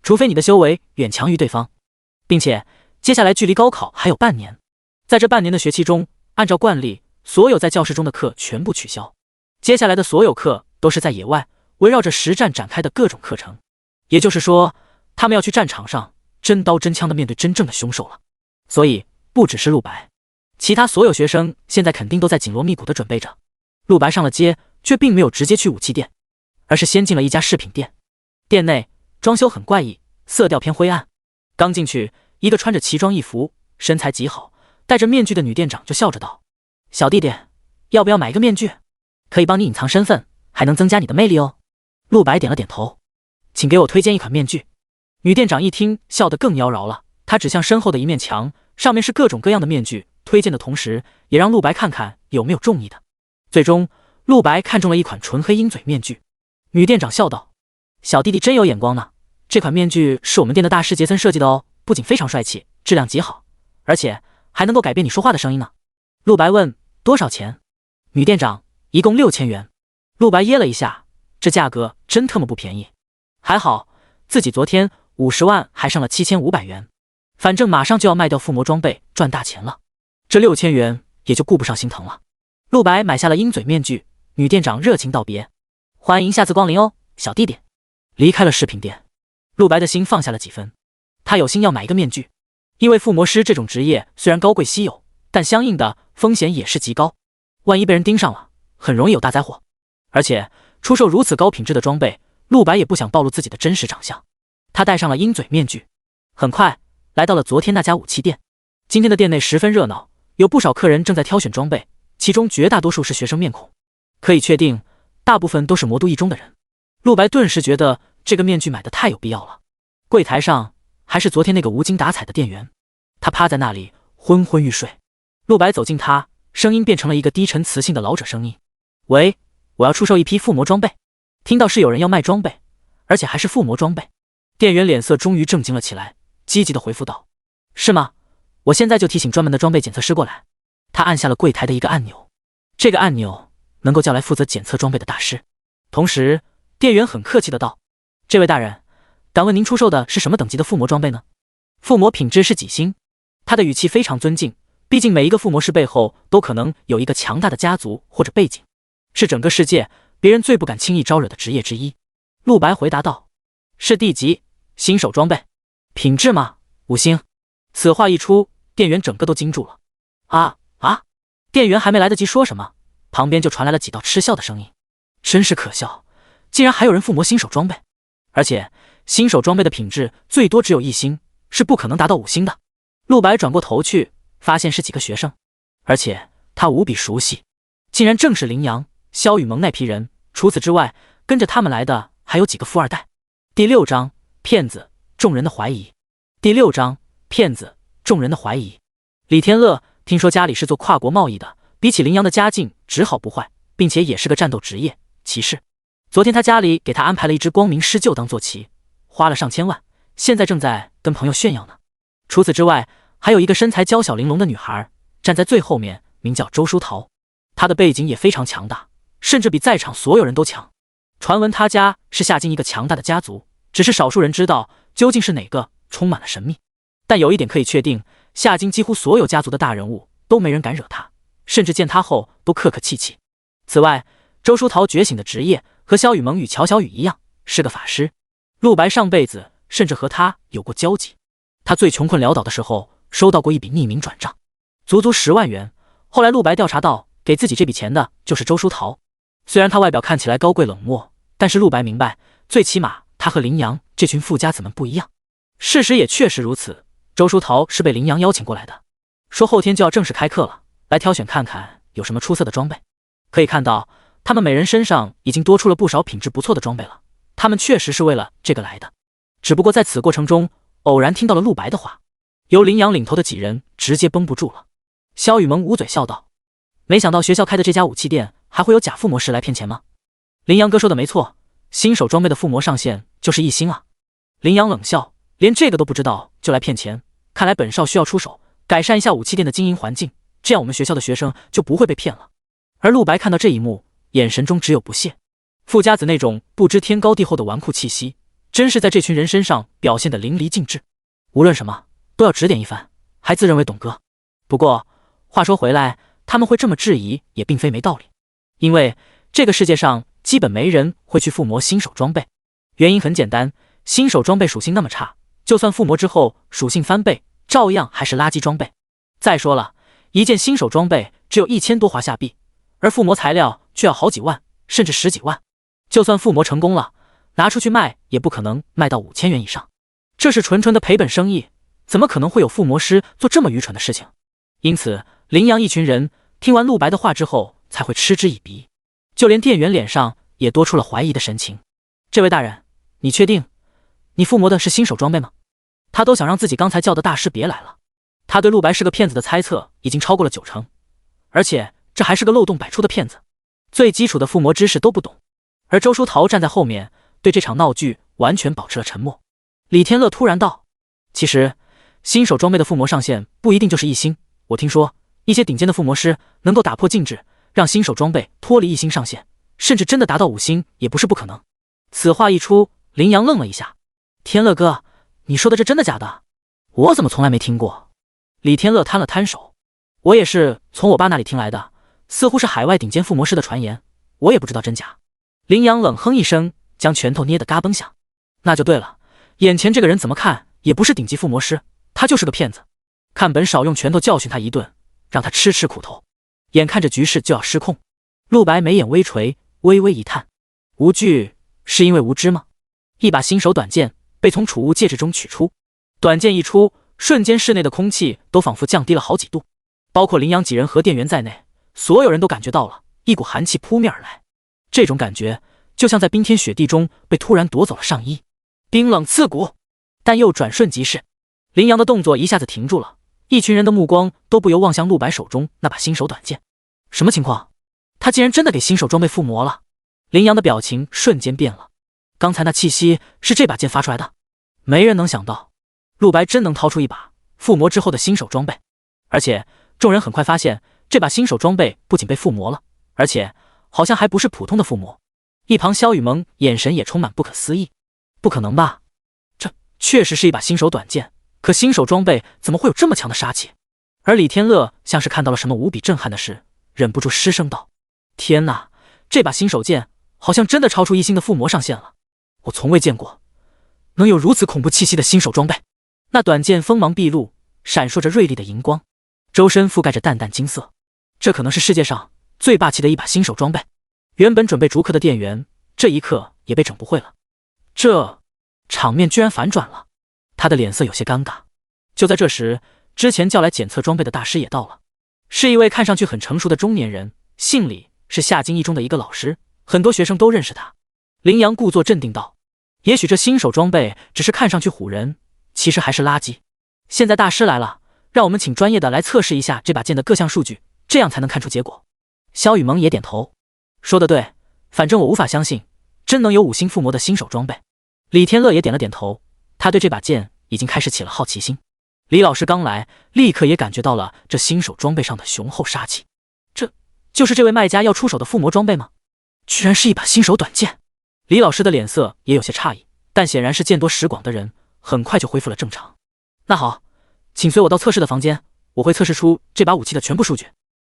除非你的修为远强于对方。并且接下来距离高考还有半年，在这半年的学期中，按照惯例，所有在教室中的课全部取消，接下来的所有课都是在野外围绕着实战展开的各种课程。也就是说，他们要去战场上真刀真枪的面对真正的凶手了。所以不只是陆白，其他所有学生现在肯定都在紧锣密鼓的准备着。陆白上了街，却并没有直接去武器店，而是先进了一家饰品店。店内装修很怪异，色调偏灰暗。刚进去，一个穿着奇装异服、身材极好、戴着面具的女店长就笑着道：“小弟弟，要不要买一个面具？可以帮你隐藏身份，还能增加你的魅力哦。”陆白点了点头：“请给我推荐一款面具。”女店长一听，笑得更妖娆了。她指向身后的一面墙，上面是各种各样的面具，推荐的同时也让陆白看看有没有中意的。最终陆白看中了一款纯黑鹰嘴面具。女店长笑道：“小弟弟真有眼光呢，这款面具是我们店的大师杰森设计的哦，不仅非常帅气，质量极好，而且还能够改变你说话的声音呢。”陆白问：“多少钱？”女店长：“一共6000元。”陆白噎了一下，这价格真特么不便宜。还好自己昨天50万还剩了7500元，反正马上就要卖掉附魔装备赚大钱了，这6000元也就顾不上心疼了。陆白买下了鹰嘴面具，女店长热情道别：“欢迎下次光临哦，小弟弟。”离开了饰品店，陆白的心放下了几分。他有心要买一个面具，因为附魔师这种职业虽然高贵稀有，但相应的风险也是极高，万一被人盯上了，很容易有大灾祸。而且出售如此高品质的装备，陆白也不想暴露自己的真实长相。他戴上了鹰嘴面具，很快来到了昨天那家武器店。今天的店内十分热闹，有不少客人正在挑选装备，其中绝大多数是学生面孔，可以确定大部分都是魔都一中的人。陆白顿时觉得这个面具买的太有必要了。柜台上还是昨天那个无精打采的店员，他趴在那里昏昏欲睡。陆白走近他，声音变成了一个低沉磁性的老者声音：“喂，我要出售一批附魔装备。”听到是有人要卖装备，而且还是附魔装备，店员脸色终于正经了起来，积极的回复道：“是吗？我现在就提醒专门的装备检测师过来。”他按下了柜台的一个按钮，这个按钮能够叫来负责检测装备的大师。同时店员很客气的道：“这位大人，敢问您出售的是什么等级的附魔装备呢？附魔品质是几星？”他的语气非常尊敬，毕竟每一个附魔师背后都可能有一个强大的家族或者背景，是整个世界别人最不敢轻易招惹的职业之一。陆白回答道：“是D级新手装备。品质吗？5星。”此话一出，店员整个都惊住了。店员还没来得及说什么，旁边就传来了几道嗤笑的声音。真是可笑，竟然还有人附魔新手装备，而且新手装备的品质最多只有1星，是不可能达到5星的。陆白转过头去，发现是几个学生，而且他无比熟悉，竟然正是林阳、萧雨萌那批人。除此之外，跟着他们来的还有几个富二代。第6章骗子，众人的怀疑。第6章骗子，众人的怀疑。李天乐听说家里是做跨国贸易的，比起林阳的家境只好不坏，并且也是个战斗职业骑士。昨天他家里给他安排了一只光明狮鹫当坐骑，花了上千万，现在正在跟朋友炫耀呢。除此之外，还有一个身材娇小玲珑的女孩站在最后面，名叫周书桃。她的背景也非常强大，甚至比在场所有人都强。传闻他家是夏京一个强大的家族，只是少数人知道究竟是哪个，充满了神秘。但有一点可以确定，夏京几乎所有家族的大人物都没人敢惹他，甚至见他后都客客气气。此外，周书桃觉醒的职业和萧雨萌与乔小雨一样，是个法师。陆白上辈子甚至和他有过交集。他最穷困潦倒的时候，收到过一笔匿名转账，足足10万元。后来陆白调查到，给自己这笔钱的就是周书桃。虽然他外表看起来高贵冷漠，但是陆白明白，最起码他和林阳这群富家子们不一样。事实也确实如此，周书桃是被林阳邀请过来的，说后天就要正式开课了，来挑选看看有什么出色的装备。可以看到，他们每人身上已经多出了不少品质不错的装备了，他们确实是为了这个来的。只不过在此过程中，偶然听到了陆白的话，由林阳领头的几人直接绷不住了。萧雨萌捂嘴笑道：“没想到学校开的这家武器店还会有假附魔师来骗钱吗？”林阳哥说的没错，新手装备的附魔上限就是1星啊。林阳冷笑，连这个都不知道就来骗钱，看来本少需要出手改善一下武器店的经营环境，这样我们学校的学生就不会被骗了。而陆白看到这一幕，眼神中只有不屑。富家子那种不知天高地厚的纨绔气息，真是在这群人身上表现得淋漓尽致。无论什么都要指点一番，还自认为懂哥。不过话说回来，他们会这么质疑也并非没道理，因为这个世界上基本没人会去附魔新手装备。原因很简单，新手装备属性那么差，就算附魔之后属性翻倍，照样还是垃圾装备。再说了，一件新手装备只有1000多华夏币，而附魔材料却要好几万甚至10几万，就算附魔成功了，拿出去卖也不可能卖到5000元以上，这是纯纯的赔本生意，怎么可能会有附魔师做这么愚蠢的事情？因此林阳一群人听完陆白的话之后才会嗤之以鼻，就连店员脸上也多出了怀疑的神情。这位大人，你确定你附魔的是新手装备吗？他都想让自己刚才叫的大师别来了。他对陆白是个骗子的猜测已经超过了90%，而且这还是个漏洞百出的骗子，最基础的附魔知识都不懂。而周书桃站在后面，对这场闹剧完全保持了沉默。李天乐突然道：“其实新手装备的附魔上限不一定就是1星，我听说一些顶尖的附魔师能够打破禁制，让新手装备脱离1星上限，甚至真的达到5星也不是不可能。”此话一出，林阳愣了一下：“天乐哥，你说的这真的假的？我怎么从来没听过？”李天乐摊了摊手：“我也是从我爸那里听来的，似乎是海外顶尖附魔师的传言，我也不知道真假。”林阳冷哼一声，将拳头捏得嘎嘣响：“那就对了，眼前这个人怎么看也不是顶级附魔师，他就是个骗子。看本少用拳头教训他一顿，让他吃吃苦头。”眼看着局势就要失控，陆白眉眼微垂，微微一叹：“无惧是因为无知吗？”一把新手短剑被从储物戒指中取出，短剑一出，瞬间室内的空气都仿佛降低了好几度，包括林阳几人和店员在内，所有人都感觉到了一股寒气扑面而来。这种感觉就像在冰天雪地中被突然夺走了上衣，冰冷刺骨，但又转瞬即逝。林阳的动作一下子停住了，一群人的目光都不由望向陆白手中那把新手短剑。什么情况？他竟然真的给新手装备附魔了？林阳的表情瞬间变了，刚才那气息是这把剑发出来的？没人能想到，陆白真能掏出一把附魔之后的新手装备，而且众人很快发现，这把新手装备不仅被附魔了，而且好像还不是普通的附魔。一旁萧雨萌眼神也充满不可思议：“不可能吧？这确实是一把新手短剑，可新手装备怎么会有这么强的杀气？”而李天乐像是看到了什么无比震撼的事，忍不住失声道：“天哪，这把新手剑好像真的超出1星的附魔上限了，我从未见过能有如此恐怖气息的新手装备。”那短剑锋芒毕露，闪烁着锐利的荧光，周身覆盖着淡淡金色，这可能是世界上最霸气的一把新手装备。原本准备逐客的店员这一刻也被整不会了，这场面居然反转了，他的脸色有些尴尬。就在这时，之前叫来检测装备的大师也到了，是一位看上去很成熟的中年人，姓李，是夏京一中的一个老师，很多学生都认识他。林阳故作镇定道：“也许这新手装备只是看上去唬人，其实还是垃圾。现在大师来了，让我们请专业的来测试一下这把剑的各项数据，这样才能看出结果。”萧雨萌也点头：“说得对，反正我无法相信，真能有5星附魔的新手装备。李天乐也点了点头，他对这把剑已经开始起了好奇心。李老师刚来，立刻也感觉到了这新手装备上的雄厚杀气。这就是这位卖家要出手的附魔装备吗？居然是一把新手短剑！李老师的脸色也有些诧异，但显然是见多识广的人，很快就恢复了正常。那好，请随我到测试的房间，我会测试出这把武器的全部数据。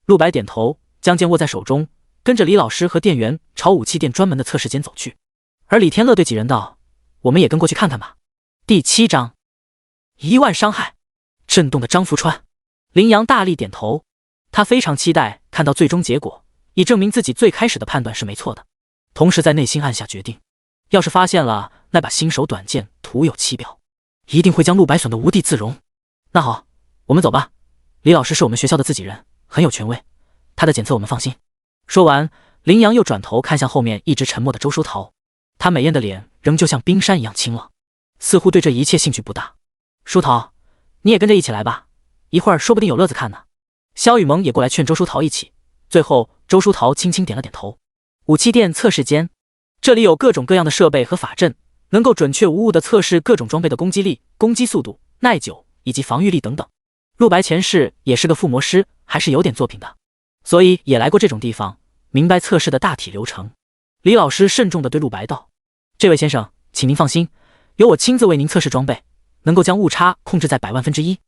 陆白点头，将剑握在手中，跟着李老师和店员朝武器店专门的测试间走去。而李天乐对几人道：“我们也跟过去看看吧。”第7章1万伤害。震动的张福川，林阳大力点头，他非常期待看到最终结果，以证明自己最开始的判断是没错的。同时在内心暗下决定，要是发现了那把新手短剑徒有其表，一定会将陆白损得无地自容。那好，我们走吧。李老师是我们学校的自己人，很有权威，他的检测我们放心。说完，林阳又转头看向后面一直沉默的周书桃，他美艳的脸仍旧像冰山一样清冷，似乎对这一切兴趣不大。书桃，你也跟着一起来吧，一会儿说不定有乐子看呢。萧雨萌也过来劝周书桃一起，最后周书桃轻轻点了点头。武器店测试间，这里有各种各样的设备和法阵，能够准确无误地测试各种装备的攻击力、攻击速度、耐久以及防御力等等。陆白前世也是个附魔师，还是有点作品的，所以也来过这种地方，明白测试的大体流程。李老师慎重地对陆白道：“这位先生，请您放心，由我亲自为您测试装备，能够将误差控制在100,000,000%。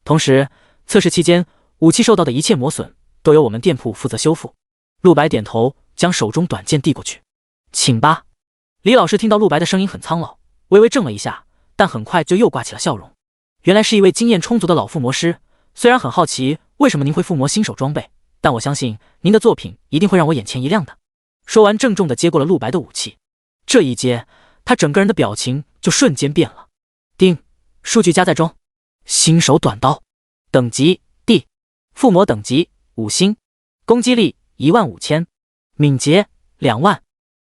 同时，测试期间武器受到的一切磨损都由我们店铺负责修复。”陆白点头，将手中短剑递过去：“请吧。”李老师听到陆白的声音很苍老，微微怔了一下，但很快就又挂起了笑容。原来是一位经验充足的老附魔师，虽然很好奇为什么您会附魔新手装备，但我相信您的作品一定会让我眼前一亮的。说完，郑重地接过了陆白的武器。这一接，他整个人的表情就瞬间变了。丁，数据加载中。新手短刀，等级 D， 附魔等级5星，攻击力15000，敏捷2万，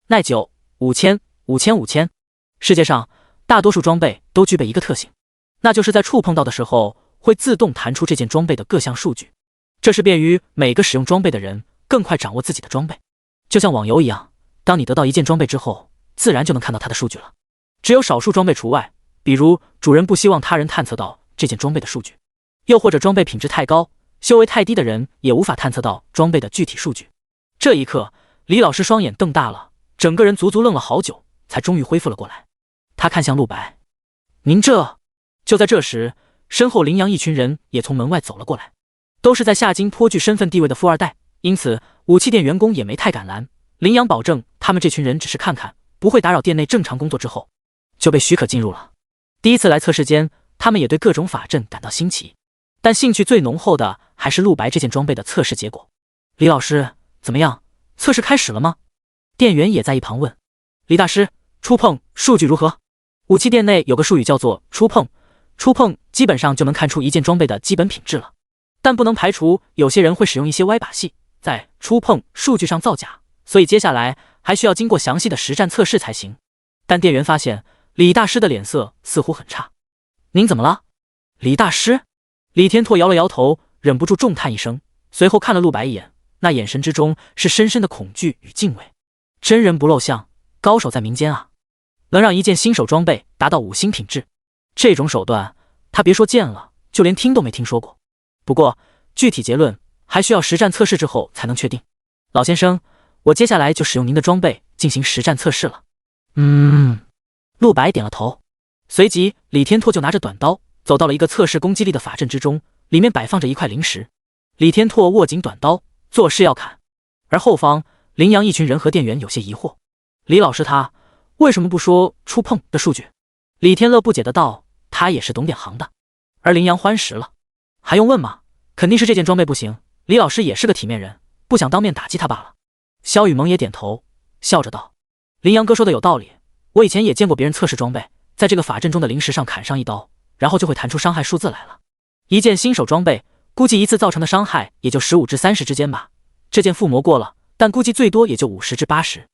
耐久5000、5000、5000。世界上大多数装备都具备一个特性，那就是在触碰到的时候会自动弹出这件装备的各项数据，这是便于每个使用装备的人更快掌握自己的装备。就像网游一样，当你得到一件装备之后，自然就能看到它的数据了。只有少数装备除外，比如主人不希望他人探测到这件装备的数据，又或者装备品质太高，修为太低的人也无法探测到装备的具体数据。这一刻，李老师双眼瞪大了，整个人足足愣了好久，才终于恢复了过来。他看向陆白：“您这……”就在这时，身后林阳一群人也从门外走了过来，都是在夏京颇具身份地位的富二代，因此武器店员工也没太敢拦。林阳保证他们这群人只是看看，不会打扰店内正常工作，之后就被许可进入了。第一次来测试间，他们也对各种法阵感到新奇，但兴趣最浓厚的还是陆白这件装备的测试结果。李老师，怎么样？测试开始了吗？店员也在一旁问。李大师，触碰数据如何？武器店内有个术语叫做触碰，触碰基本上就能看出一件装备的基本品质了，但不能排除有些人会使用一些歪把戏，在触碰数据上造假，所以接下来还需要经过详细的实战测试才行。但店员发现李大师的脸色似乎很差。您怎么了？李大师？李天拓摇了摇头，忍不住重叹一声，随后看了陆白一眼，那眼神之中是深深的恐惧与敬畏。真人不露相，高手在民间啊！能让一件新手装备达到5星品质，这种手段他别说见了，就连听都没听说过。不过具体结论还需要实战测试之后才能确定。老先生，我接下来就使用您的装备进行实战测试了。陆白点了头。随即李天拓就拿着短刀走到了一个测试攻击力的法阵之中，里面摆放着一块灵石。李天拓握紧短刀，作势要砍。而后方林阳一群人和店员有些疑惑，李老师他为什么不说触碰的数据？李天乐不解的道，他也是懂点行的。而林阳欢实了，还用问吗？肯定是这件装备不行，李老师也是个体面人，不想当面打击他罢了。萧雨萌也点头，笑着道：“林阳哥说的有道理，我以前也见过别人测试装备，在这个法阵中的灵石上砍上一刀，然后就会弹出伤害数字来了。一件新手装备，估计一次造成的伤害也就15至30之间吧。这件附魔过了，但估计最多也就50至80。”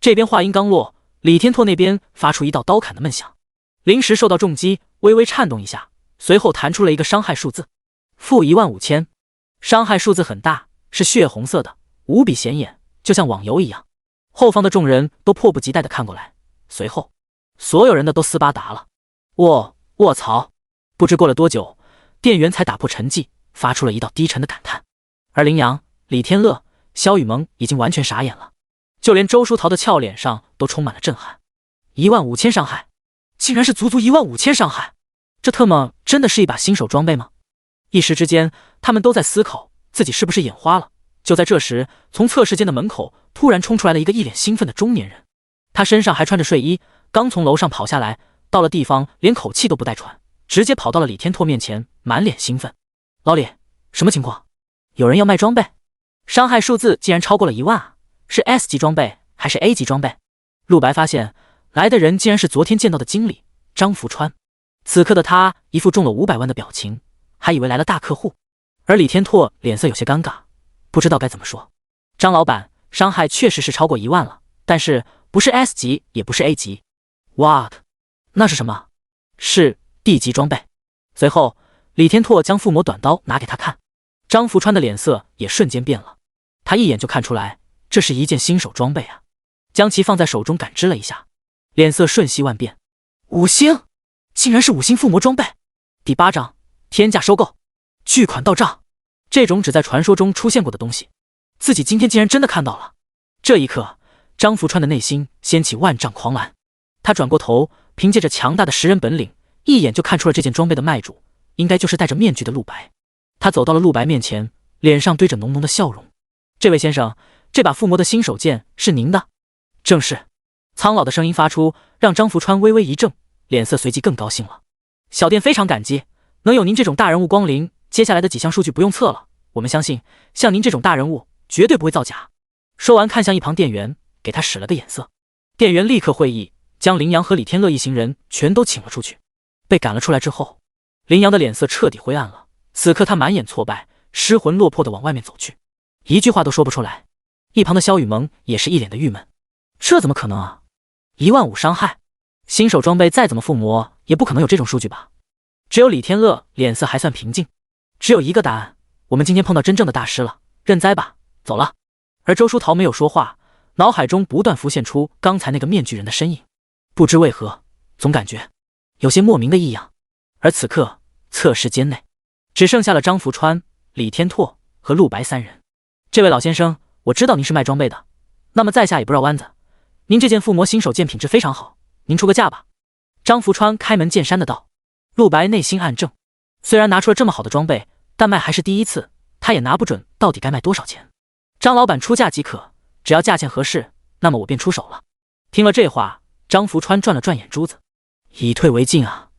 这边话音刚落，李天拓那边发出一道刀砍的闷响，灵石受到重击，微微颤动一下，随后弹出了一个伤害数字-15000。伤害数字很大，是血红色的，无比显眼，就像网游一样。后方的众人都迫不及待地看过来，随后所有人的都斯巴达了。卧槽！不知过了多久，店员才打破沉寂，发出了一道低沉的感叹。而林阳、李天乐、萧雨萌已经完全傻眼了，就连周书桃的俏脸上都充满了震撼。15000伤害，竟然是足足15000伤害！这特么真的是一把新手装备吗？一时之间，他们都在思考自己是不是眼花了。就在这时，从测试间的门口突然冲出来了一个一脸兴奋的中年人，他身上还穿着睡衣，刚从楼上跑下来，到了地方连口气都不带喘，直接跑到了李天拓面前，满脸兴奋。老李，什么情况？有人要卖装备？伤害数字竟然超过了1万啊！是 S 级装备还是 A 级装备？陆白发现来的人竟然是昨天见到的经理张福川。此刻的他一副中了500万的表情，还以为来了大客户。而李天拓脸色有些尴尬，不知道该怎么说。张老板，伤害确实是超过1万了，但是不是 S 级也不是 A 级。What？ 那是什么？是 D 级装备。随后李天拓将附魔短刀拿给他看，张福川的脸色也瞬间变了，他一眼就看出来这是一件新手装备啊，将其放在手中感知了一下，脸色瞬息万变。5星，竟然是5星附魔装备！第8章天价收购，巨款到账。这种只在传说中出现过的东西，自己今天竟然真的看到了。这一刻，张福川的内心掀起万丈狂澜。他转过头，凭借着强大的识人本领，一眼就看出了这件装备的卖主应该就是戴着面具的陆白。他走到了陆白面前，脸上堆着浓浓的笑容。这位先生，这把附魔的新手剑是您的？正是。苍老的声音发出，让张福川微微一怔，脸色随即更高兴了。小店非常感激，能有您这种大人物光临，接下来的几项数据不用测了，我们相信像您这种大人物绝对不会造假。说完看向一旁店员，给他使了个眼色。店员立刻会意，将林阳和李天乐一行人全都请了出去。被赶了出来之后，林阳的脸色彻底灰暗了，此刻他满眼挫败，失魂落魄地往外面走去，一句话都说不出来。一旁的萧雨萌也是一脸的郁闷，这怎么可能啊？15000伤害，新手装备再怎么附魔也不可能有这种数据吧？只有李天乐脸色还算平静，只有一个答案，我们今天碰到真正的大师了，认栽吧，走了。而周书桃没有说话，脑海中不断浮现出刚才那个面具人的身影，不知为何，总感觉有些莫名的异样。而此刻测试间内只剩下了张福川、李天拓和陆白3人。这位老先生，我知道您是卖装备的，那么在下也不绕弯子，您这件附魔新手剑品质非常好，您出个价吧。张福川开门见山的道。陆白内心暗怔，虽然拿出了这么好的装备，但卖还是第一次，他也拿不准到底该卖多少钱。张老板出价即可，只要价钱合适，那么我便出手了。听了这话，张福川转了转眼珠子，以退为进啊，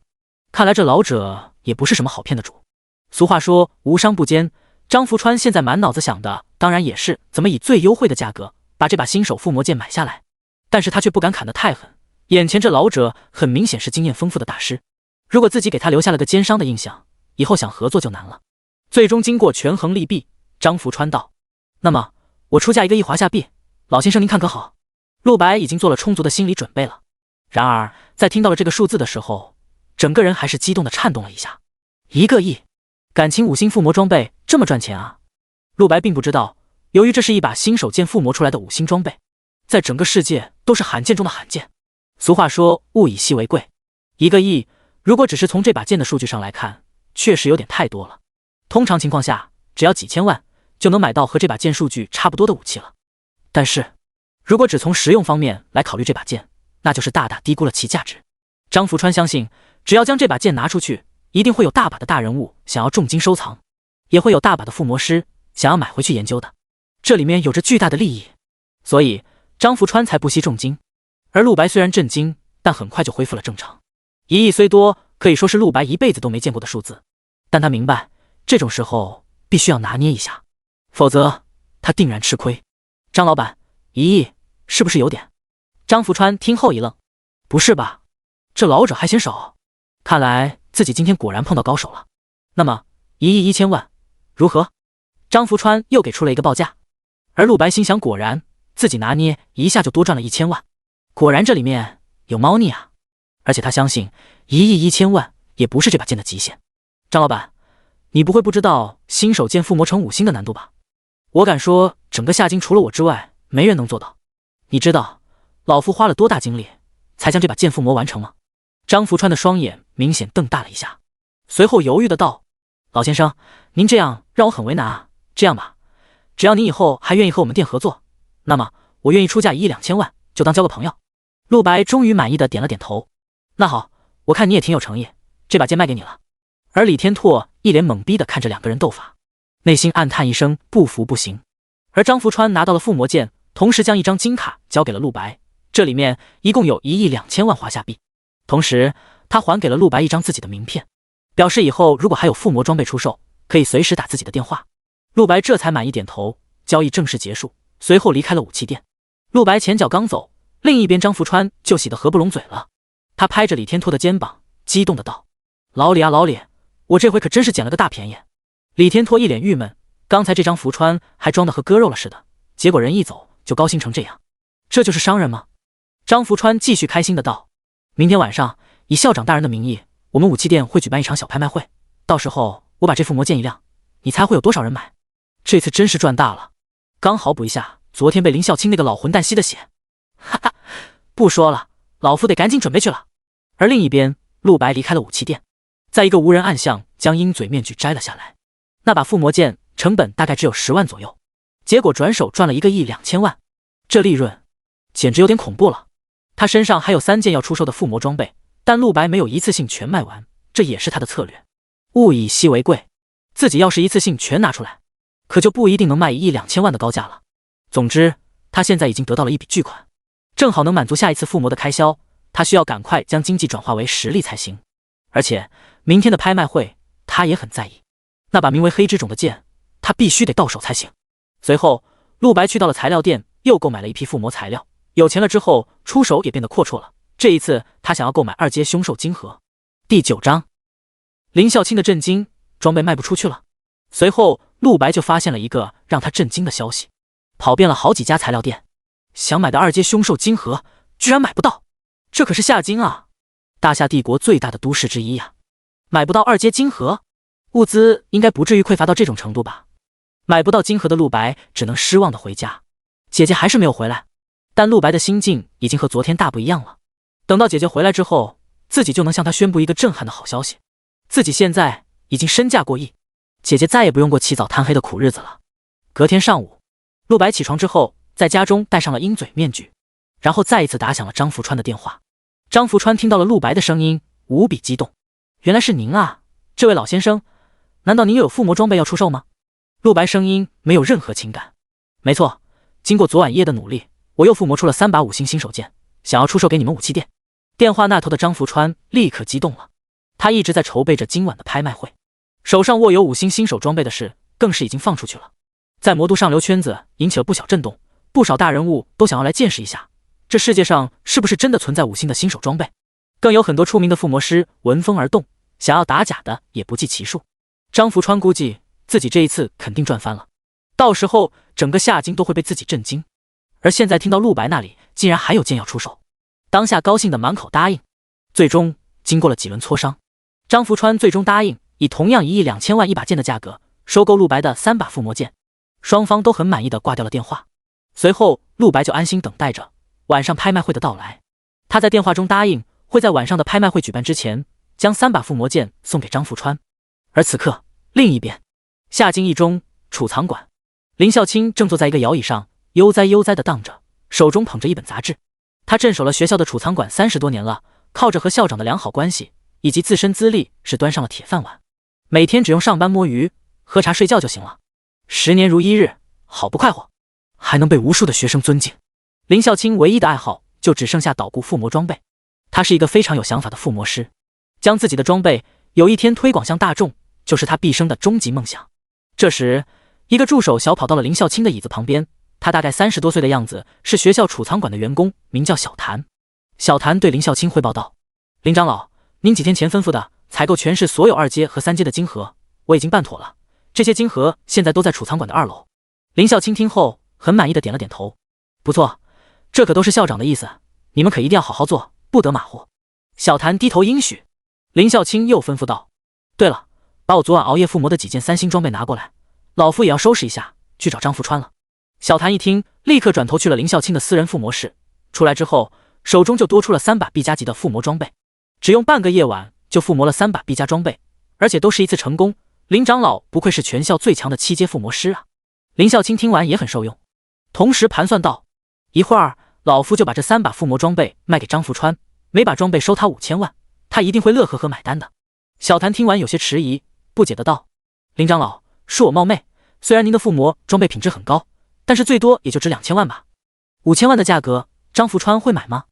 看来这老者也不是什么好骗的主。俗话说无商不奸，张福川现在满脑子想的当然也是怎么以最优惠的价格把这把新手附魔剑买下来，但是他却不敢砍得太狠，眼前这老者很明显是经验丰富的大师，如果自己给他留下了个奸商的印象，以后想合作就难了。最终经过权衡利弊，张福川道：那么我出价一个亿华夏币，老先生您看可好？陆白已经做了充足的心理准备了，然而在听到了这个数字的时候，整个人还是激动的颤动了一下。1个亿，感情5星附魔装备这么赚钱啊？陆白并不知道，由于这是一把新手剑附魔出来的5星装备，在整个世界都是罕见中的罕见。俗话说物以稀为贵，1个亿如果只是从这把剑的数据上来看，确实有点太多了。通常情况下，只要几千万就能买到和这把剑数据差不多的武器了。但是如果只从实用方面来考虑这把剑，那就是大大低估了其价值。张福川相信，只要将这把剑拿出去，一定会有大把的大人物想要重金收藏，也会有大把的附魔师想要买回去研究的，这里面有着巨大的利益，所以张福川才不惜重金。而陆白虽然震惊，但很快就恢复了正常。1亿虽多，可以说是陆白一辈子都没见过的数字，但他明白这种时候必须要拿捏一下，否则他定然吃亏。张老板，1亿是不是有点？张福川听后一愣，不是吧，这老者还嫌少，看来自己今天果然碰到高手了。那么1亿1000万如何？张福川又给出了一个报价。而陆白心想，果然自己拿捏一下就多赚了1000万，果然这里面有猫腻啊。而且他相信1亿1000万也不是这把剑的极限。张老板，你不会不知道新手剑附魔成5星的难度吧？我敢说整个夏京除了我之外没人能做到。你知道老夫花了多大精力才将这把剑附魔完成吗？张福川的双眼明显瞪大了一下，随后犹豫的道：老先生，您这样让我很为难啊。这样吧，只要你以后还愿意和我们店合作，那么我愿意出价1亿2千万，就当交个朋友。陆白终于满意的点了点头。那好，我看你也挺有诚意，这把剑卖给你了。而李天拓一脸懵逼的看着两个人斗法，内心暗叹一声不服不行。而张福川拿到了附魔剑，同时将一张金卡交给了陆白，这里面一共有1亿2千万华夏币。同时他还给了陆白一张自己的名片，表示以后如果还有附魔装备出售，可以随时打自己的电话。陆白这才满意点头，交易正式结束，随后离开了武器店。陆白前脚刚走，另一边张福川就喜得合不拢嘴了，他拍着李天拓的肩膀，激动的道：老李啊老李，我这回可真是捡了个大便宜。李天拓一脸郁闷，刚才这张福川还装的和割肉了似的，结果人一走就高兴成这样，这就是商人吗？张福川继续开心的道：明天晚上以校长大人的名义，我们武器店会举办一场小拍卖会，到时候我把这副魔剑一亮，你猜会有多少人买？这次真是赚大了，刚好补一下昨天被林孝清那个老混蛋吸的血。哈哈，不说了，老夫得赶紧准备去了。而另一边，陆白离开了武器店，在一个无人暗巷将鹰嘴面具摘了下来。那把附魔剑成本大概只有10万左右，结果转手赚了1亿2千万，这利润简直有点恐怖了。他身上还有3件要出售的附魔装备，但陆白没有一次性全卖完，这也是他的策略，物以稀为贵。自己要是一次性全拿出来，可就不一定能卖1亿2千万的高价了。总之，他现在已经得到了一笔巨款，正好能满足下一次附魔的开销，他需要赶快将经济转化为实力才行。而且明天的拍卖会他也很在意，那把名为黑之种的剑他必须得到手才行。随后陆白去到了材料店，又购买了一批附魔材料，有钱了之后出手也变得阔绰了。这一次他想要购买2阶凶兽金盒。第9章林孝清的震惊，装备卖不出去了。随后陆白就发现了一个让他震惊的消息，跑遍了好几家材料店，想买的2阶凶兽金盒居然买不到。这可是夏京啊，大夏帝国最大的都市之一呀，买不到2阶金盒，物资应该不至于匮乏到这种程度吧。买不到金盒的陆白只能失望的回家，姐姐还是没有回来。但陆白的心境已经和昨天大不一样了，等到姐姐回来之后，自己就能向她宣布一个震撼的好消息，自己现在已经身价过亿，姐姐再也不用过起早贪黑的苦日子了。隔天上午，陆白起床之后，在家中戴上了鹰嘴面具，然后再一次打响了张福川的电话。张福川听到了陆白的声音，无比激动：原来是您啊，这位老先生，难道您又有附魔装备要出售吗？陆白声音没有任何情感：没错，经过昨晚一夜的努力，我又附魔出了3把5星新手剑，想要出售给你们武器店。电话那头的张福川立刻激动了，他一直在筹备着今晚的拍卖会，手上握有5星新手装备的事更是已经放出去了，在魔都上流圈子引起了不小震动，不少大人物都想要来见识一下，这世界上是不是真的存在5星的新手装备。更有很多出名的附魔师闻风而动，想要打假的也不计其数。张福川估计自己这一次肯定赚翻了，到时候整个夏京都会被自己震惊。而现在听到陆白那里竟然还有剑要出手，当下高兴的满口答应。最终经过了几轮磋商，张福川最终答应以同样1亿2千万一把剑的价格收购陆白的3把附魔剑，双方都很满意的挂掉了电话。随后陆白就安心等待着晚上拍卖会的到来，他在电话中答应会在晚上的拍卖会举办之前将3把附魔剑送给张福川。而此刻另一边，夏京一中储藏馆，林孝清正坐在一个摇椅上悠哉悠哉地荡着，手中捧着一本杂志。他镇守了学校的储藏馆30多年了，靠着和校长的良好关系以及自身资历是端上了铁饭碗，每天只用上班摸鱼喝茶睡觉就行了，10年如一日，好不快活，还能被无数的学生尊敬。林孝清唯一的爱好就只剩下捣鼓附魔装备，他是一个非常有想法的附魔师，将自己的装备有一天推广向大众就是他毕生的终极梦想。这时一个助手小跑到了林孝清的椅子旁边，他大概30多岁的样子，是学校储藏馆的员工，名叫小谭。小谭对林孝清汇报道：林长老，您几天前吩咐的采购全市所有2阶和3阶的金盒我已经办妥了，这些金盒现在都在储藏馆的2楼。林孝清听后很满意的点了点头：不错，这可都是校长的意思，你们可一定要好好做，不得马虎。小谭低头应许。林孝清又吩咐道：对了，把我昨晚熬夜附魔的几件3星装备拿过来，老夫也要收拾一下，去找张福川了。小谭一听，立刻转头去了林孝清的私人附魔室。出来之后，手中就多出了3把 B 加级的附魔装备，只用半个夜晚就附魔了3把 B 加装备，而且都是一次成功。林长老不愧是全校最强的7阶附魔师啊！林孝清听完也很受用，同时盘算道：一会儿老夫就把这3把附魔装备卖给张福川，每把装备收他5000万，他一定会乐呵呵买单的。小谭听完有些迟疑，不解的道：林长老，恕我冒昧，虽然您的附魔装备品质很高，但是最多也就值2000万吧？5000万的价格，张福川会买吗？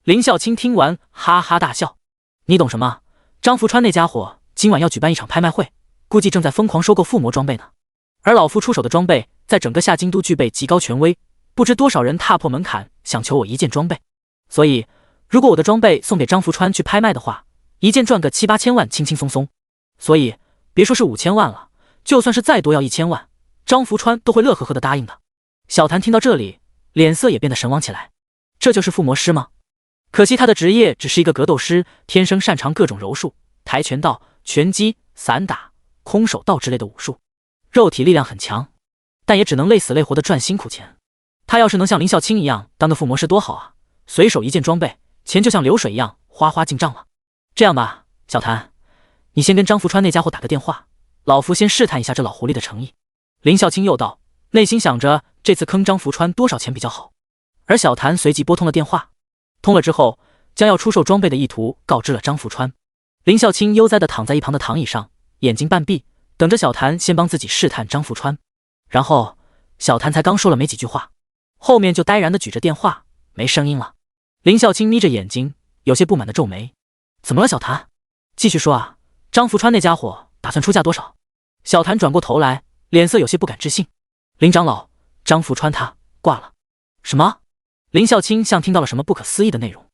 林孝清听完哈哈大笑：你懂什么？张福川那家伙今晚要举办一场拍卖会，估计正在疯狂收购附魔装备呢。而老夫出手的装备，在整个夏京都具备极高权威，不知多少人踏破门槛想求我一件装备。所以，如果我的装备送给张福川去拍卖的话，一件赚个7、8千万轻轻松松。所以，别说是5000万了，就算是再多要1000万，张福川都会乐呵呵的答应的。小谭听到这里，脸色也变得神往起来。这就是附魔师吗？可惜他的职业只是一个格斗师，天生擅长各种柔术、跆拳道、拳击、散打、空手道之类的武术，肉体力量很强，但也只能累死累活的赚辛苦钱。他要是能像林孝清一样当个附魔师多好啊！随手一件装备，钱就像流水一样哗哗进账了。这样吧，小谭，你先跟张福川那家伙打个电话，老夫先试探一下这老狐狸的诚意。林孝清又道，内心想着这次坑张福川多少钱比较好。而小谭随即拨通了电话，通了之后，将要出售装备的意图告知了张福川。林孝清悠哉地躺在一旁的躺椅上，眼睛半闭，等着小谭先帮自己试探张福川。然后小谭才刚说了没几句话，后面就呆然地举着电话，没声音了。林孝清眯着眼睛，有些不满地皱眉：怎么了，小谭？继续说啊，张福川那家伙打算出价多少？小谭转过头来，脸色有些不敢置信：林长老，张福川他挂了。什么？林孝清像听到了什么不可思议的内容。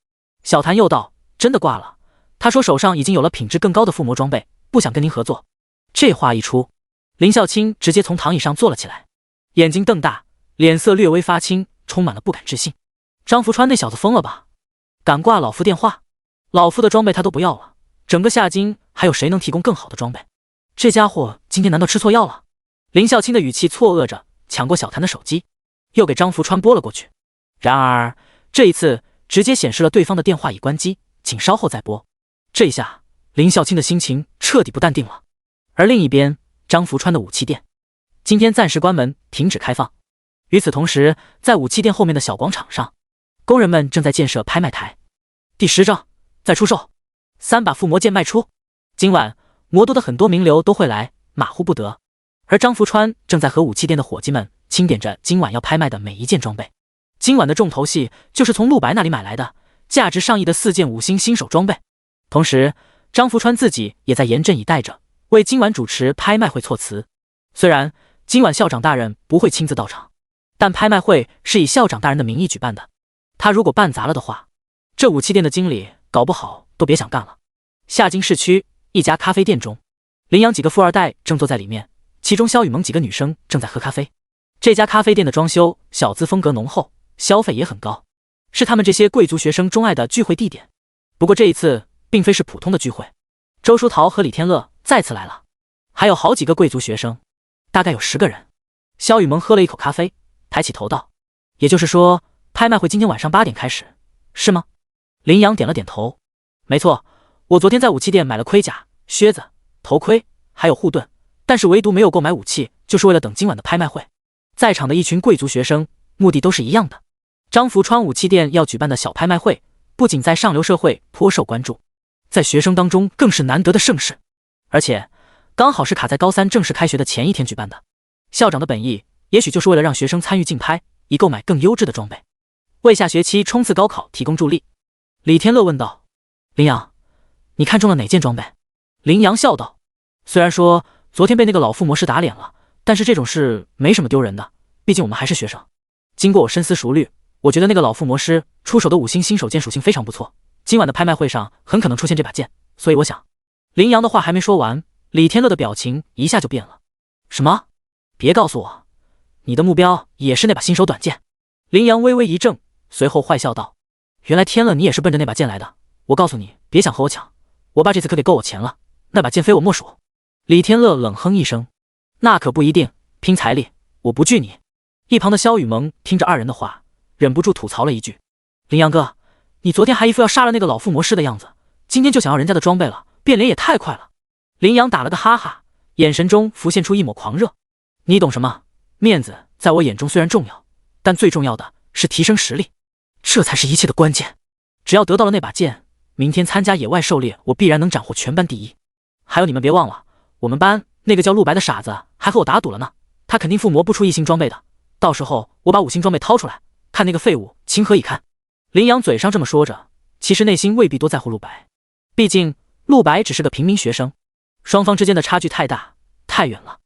小谭又道：真的挂了，他说手上已经有了品质更高的附魔装备，不想跟您合作。这话一出，林孝清直接从躺椅上坐了起来，眼睛瞪大，脸色略微发青，充满了不敢置信。张福川那小子疯了吧？敢挂老夫电话？老夫的装备他都不要了，整个夏京还有谁能提供更好的装备？这家伙今天难道吃错药了？林孝清的语气错愕着，抢过小谭的手机，又给张福川拨了过去。然而这一次直接显示了对方的电话已关机，请稍后再拨。这一下林孝清的心情彻底不淡定了。而另一边，张福川的武器店今天暂时关门，停止开放。与此同时，在武器店后面的小广场上，工人们正在建设拍卖台。第10章再出售，3把附魔剑卖出。今晚魔都的很多名流都会来，马虎不得。而张福川正在和武器店的伙计们清点着今晚要拍卖的每一件装备。今晚的重头戏就是从陆白那里买来的价值上亿的4件5星新手装备。同时，张福川自己也在严阵以待着，为今晚主持拍卖会措辞。虽然今晚校长大人不会亲自到场，但拍卖会是以校长大人的名义举办的，他如果办砸了的话，这武器店的经理搞不好都别想干了。夏京市区一家咖啡店中，林阳几个富二代正坐在里面，其中萧雨萌几个女生正在喝咖啡。这家咖啡店的装修小资风格浓厚，消费也很高，是他们这些贵族学生钟爱的聚会地点。不过这一次并非是普通的聚会，周书桃和李天乐再次来了，还有好几个贵族学生，大概有10个人。萧雨萌喝了一口咖啡，抬起头道：也就是说拍卖会今天晚上8点开始，是吗？林阳点了点头：没错，我昨天在武器店买了盔甲、靴子、头盔还有护盾，但是唯独没有购买武器，就是为了等今晚的拍卖会。在场的一群贵族学生目的都是一样的，张福川武器店要举办的小拍卖会不仅在上流社会颇受关注，在学生当中更是难得的盛事，而且刚好是卡在高3正式开学的前一天举办的。校长的本意也许就是为了让学生参与竞拍，以购买更优质的装备，为下学期冲刺高考提供助力。李天乐问道：林阳，你看中了哪件装备？林阳笑道：虽然说昨天被那个老附魔师打脸了，但是这种事没什么丢人的，毕竟我们还是学生。经过我深思熟虑，我觉得那个老附魔师出手的5星新手剑属性非常不错，今晚的拍卖会上很可能出现这把剑，所以我想……林阳的话还没说完，李天乐的表情一下就变了。什么？别告诉我你的目标也是那把新手短剑？林阳微微一怔，随后坏笑道：原来天乐你也是奔着那把剑来的，我告诉你别想和我抢，我爸这次可给够我钱了，那把剑非我莫属。李天乐冷哼一声：那可不一定，拼财力我不惧你。一旁的萧雨萌听着二人的话，忍不住吐槽了一句：“林阳哥，你昨天还一副要杀了那个老附魔师的样子，今天就想要人家的装备了，变脸也太快了。”林阳打了个哈哈，眼神中浮现出一抹狂热：“你懂什么？面子在我眼中虽然重要，但最重要的是提升实力，这才是一切的关键。只要得到了那把剑，明天参加野外狩猎，我必然能斩获全班第一。还有你们别忘了，我们班那个叫陆白的傻子还和我打赌了呢，他肯定附魔不出1星装备的，到时候我把5星装备掏出来，看那个废物情何以堪。”林阳嘴上这么说着，其实内心未必多在乎陆白，毕竟陆白只是个平民学生，双方之间的差距太大太远了，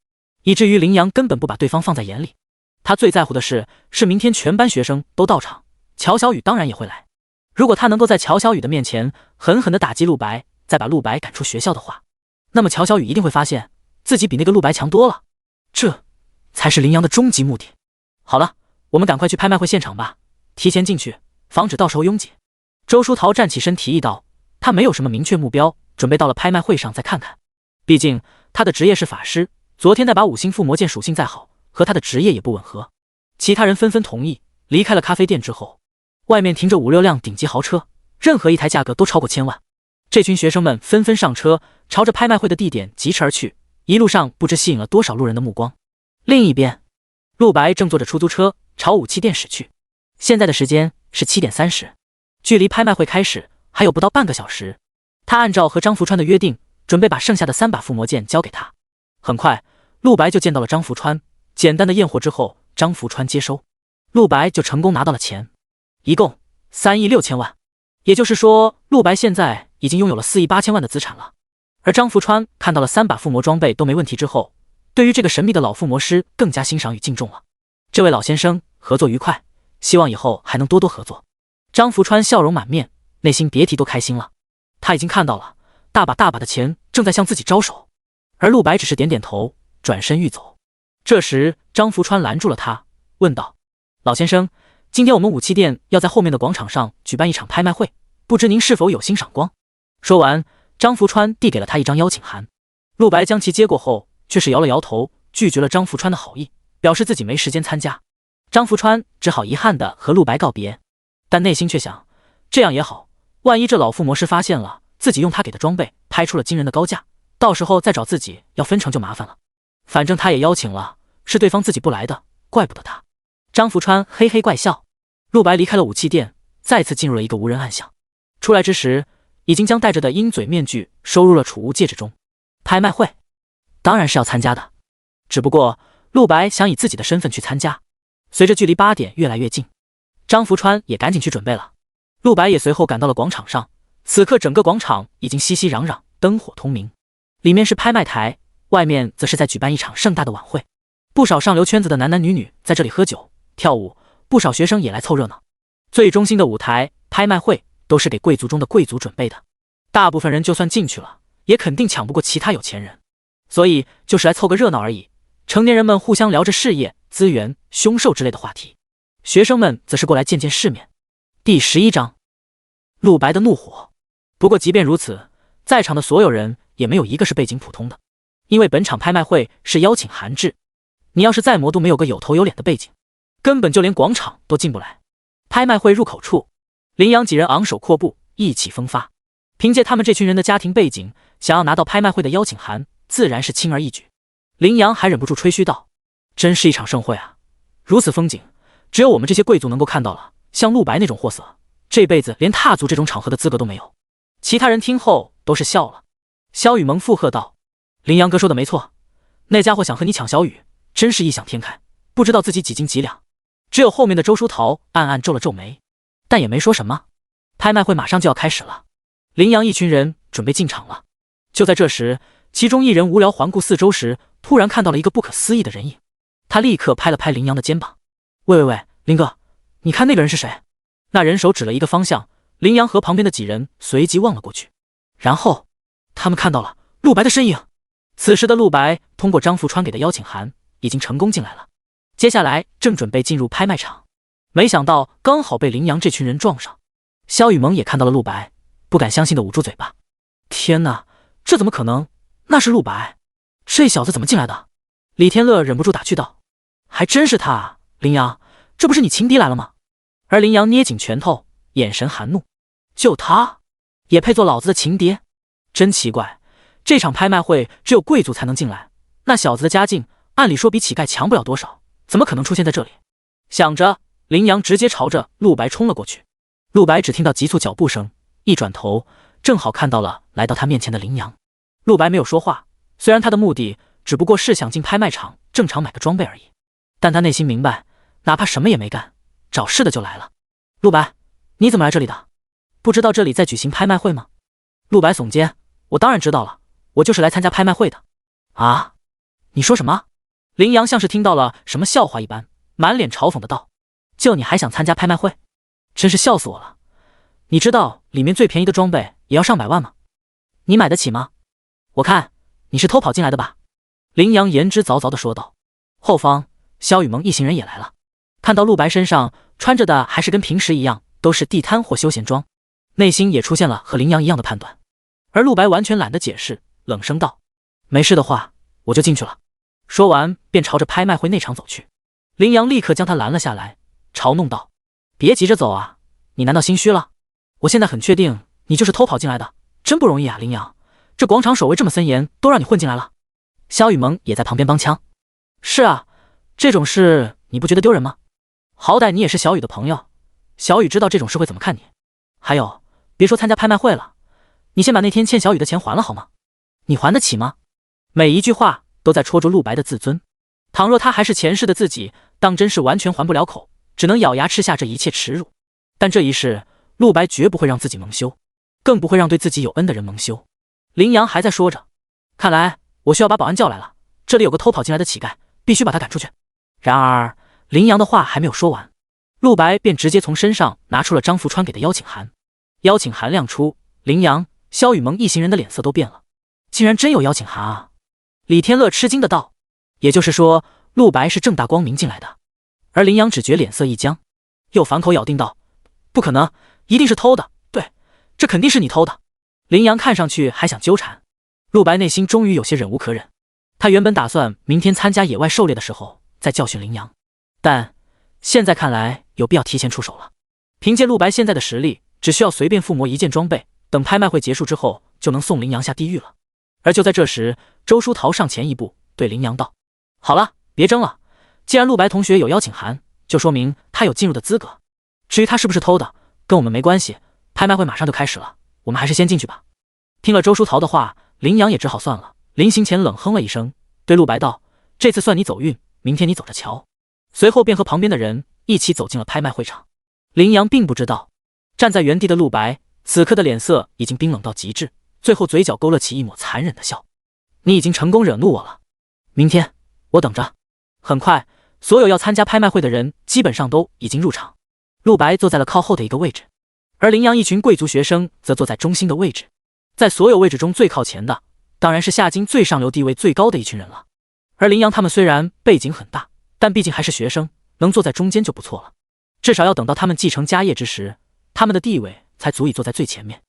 以至于林阳根本不把对方放在眼里。他最在乎的是明天全班学生都到场，乔小雨当然也会来。如果他能够在乔小雨的面前狠狠地打击陆白，再把陆白赶出学校的话，那么乔小雨一定会发现自己比那个陆白强多了，这才是林阳的终极目的。好了，我们赶快去拍卖会现场吧，提前进去，防止到时候拥挤。周书桃站起身提议道，他没有什么明确目标，准备到了拍卖会上再看看。毕竟他的职业是法师，昨天那把5星附魔剑属性再好，和他的职业也不吻合。其他人纷纷同意。离开了咖啡店之后，外面停着5、6辆顶级豪车，任何一台价格都超过1000万。这群学生们纷纷上车，朝着拍卖会的地点疾驰而去，一路上不知吸引了多少路人的目光。另一边，陆白正坐着出租车朝武器店驶去。现在的时间是7点30，距离拍卖会开始还有不到半个小时。他按照和张福川的约定，准备把剩下的3把附魔剑交给他。很快，陆白就见到了张福川，简单的验货之后，张福川接收，陆白就成功拿到了钱，一共3亿6千万。也就是说，陆白现在已经拥有了4亿8千万的资产了。而张福川看到了3把附魔装备都没问题之后，对于这个神秘的老附魔师更加欣赏与敬重了。这位老先生，合作愉快，希望以后还能多多合作。张福川笑容满面，内心别提多开心了。他已经看到了大把的钱正在向自己招手，而陆白只是点点头，转身欲走。这时张福川拦住了他，问道：“老先生，今天我们武器店要在后面的广场上举办一场拍卖会，不知您是否有心赏光？”说完，张福川递给了他一张邀请函。陆白将其接过后，却是摇了摇头，拒绝了张福川的好意，表示自己没时间参加。张福川只好遗憾地和陆白告别，但内心却想，这样也好，万一这老附魔师发现了自己用他给的装备拍出了惊人的高价，到时候再找自己要分成就麻烦了。反正他也邀请了，是对方自己不来的，怪不得他。张福川嘿嘿怪笑。陆白离开了武器店，再次进入了一个无人暗巷。出来之时，已经将戴着的鹰嘴面具收入了储物戒指中。拍卖会当然是要参加的，只不过陆白想以自己的身份去参加。随着距离8点越来越近，张福川也赶紧去准备了。陆白也随后赶到了广场上，此刻整个广场已经熙熙攘攘，灯火通明。里面是拍卖台，外面则是在举办一场盛大的晚会，不少上流圈子的男男女女在这里喝酒跳舞，不少学生也来凑热闹。最中心的舞台拍卖会都是给贵族中的贵族准备的，大部分人就算进去了，也肯定抢不过其他有钱人，所以就是来凑个热闹而已。成年人们互相聊着事业、资源、凶兽之类的话题，学生们则是过来见见世面。第11章，陆白的怒火。不过即便如此，在场的所有人也没有一个是背景普通的，因为本场拍卖会是邀请函制，你要是再魔都没有个有头有脸的背景，根本就连广场都进不来。拍卖会入口处，林阳几人昂首阔步，意气风发。凭借他们这群人的家庭背景，想要拿到拍卖会的邀请函，自然是轻而易举。林阳还忍不住吹嘘道：“真是一场盛会啊！如此风景，只有我们这些贵族能够看到了。像陆白那种货色，这辈子连踏足这种场合的资格都没有。”其他人听后都是笑了。萧雨萌附和道：“林阳哥说的没错，那家伙想和你抢小雨，真是异想天开，不知道自己几斤几两。”只有后面的周书桃暗暗皱了皱眉，但也没说什么。拍卖会马上就要开始了，林阳一群人准备进场了。就在这时，其中一人无聊环顾四周时，突然看到了一个不可思议的人影。他立刻拍了拍林阳的肩膀：“喂，林哥，你看那个人是谁？”那人手指了一个方向，林阳和旁边的几人随即望了过去，然后他们看到了陆白的身影。此时的陆白通过张福川给的邀请函已经成功进来了，接下来正准备进入拍卖场，没想到刚好被林阳这群人撞上。萧雨萌也看到了陆白，不敢相信的捂住嘴巴：“天哪，这怎么可能？那是陆白，这小子怎么进来的？”李天乐忍不住打趣道：“还真是他啊，羚羊，这不是你情敌来了吗？而羚羊捏紧拳头，眼神含怒。就他，也配做老子的情敌？真奇怪，这场拍卖会只有贵族才能进来，那小子的家境按理说比乞丐强不了多少，怎么可能出现在这里？想着，羚羊直接朝着陆白冲了过去。陆白只听到急促脚步声，一转头，正好看到了来到他面前的羚羊。陆白没有说话，虽然他的目的只不过是想进拍卖场正常买个装备而已，但他内心明白，哪怕什么也没干，找事的就来了。陆白，你怎么来这里的？不知道这里在举行拍卖会吗？陆白耸肩，我当然知道了，我就是来参加拍卖会的。啊？你说什么？羚羊像是听到了什么笑话一般，满脸嘲讽的道：就你还想参加拍卖会？真是笑死我了！你知道里面最便宜的装备也要上百万吗？你买得起吗？我看你是偷跑进来的吧？羚羊言之凿凿地说道。后方，萧雨萌一行人也来了，看到陆白身上穿着的还是跟平时一样，都是地摊或休闲装，内心也出现了和羚羊一样的判断。而陆白完全懒得解释，冷声道：没事的话，我就进去了。说完便朝着拍卖会内场走去。羚羊立刻将他拦了下来，嘲弄道：别急着走啊，你难道心虚了？我现在很确定你就是偷跑进来的，真不容易啊，羚羊，这广场守卫这么森严，都让你混进来了。萧雨萌也在旁边帮腔。是啊，这种事你不觉得丢人吗？好歹你也是小雨的朋友，小雨知道这种事会怎么看你。还有，别说参加拍卖会了，你先把那天欠小雨的钱还了好吗？你还得起吗？每一句话都在戳着陆白的自尊，倘若他还是前世的自己，当真是完全还不了口，只能咬牙吃下这一切耻辱。但这一世，陆白绝不会让自己蒙羞，更不会让对自己有恩的人蒙羞。羚羊还在说着，看来我需要把保安叫来了，这里有个偷跑进来的乞丐，必须把他赶出去。然而羚羊的话还没有说完，陆白便直接从身上拿出了张福川给的邀请函。邀请函亮出，羚羊、萧雨萌一行人的脸色都变了，竟然真有邀请函啊！李天乐吃惊的道，也就是说陆白是正大光明进来的。而羚羊只觉脸色一僵，又反口咬定道：不可能，一定是偷的，对，这肯定是你偷的。羚羊看上去还想纠缠，陆白内心终于有些忍无可忍。他原本打算明天参加野外狩猎的时候再教训羚羊，但现在看来有必要提前出手了。凭借陆白现在的实力，只需要随便附魔一件装备，等拍卖会结束之后就能送羚羊下地狱了。而就在这时，周书桃上前一步对羚羊道：好了，别争了，既然陆白同学有邀请函，就说明他有进入的资格，至于他是不是偷的，跟我们没关系，拍卖会马上就开始了，我们还是先进去吧。听了周书桃的话，羚羊也只好算了，临行前冷哼了一声，对陆白道：这次算你走运，明天你走着瞧。随后便和旁边的人一起走进了拍卖会场。羚羊并不知道，站在原地的陆白此刻的脸色已经冰冷到极致，最后嘴角勾勒起一抹残忍的笑。你已经成功惹怒我了，明天我等着。很快，所有要参加拍卖会的人基本上都已经入场。陆白坐在了靠后的一个位置，而羚羊一群贵族学生则坐在中心的位置。在所有位置中最靠前的，当然是夏京最上流地位最高的一群人了。而羚羊他们虽然背景很大，但毕竟还是学生，能坐在中间就不错了。至少要等到他们继承家业之时，他们的地位才足以坐在最前面。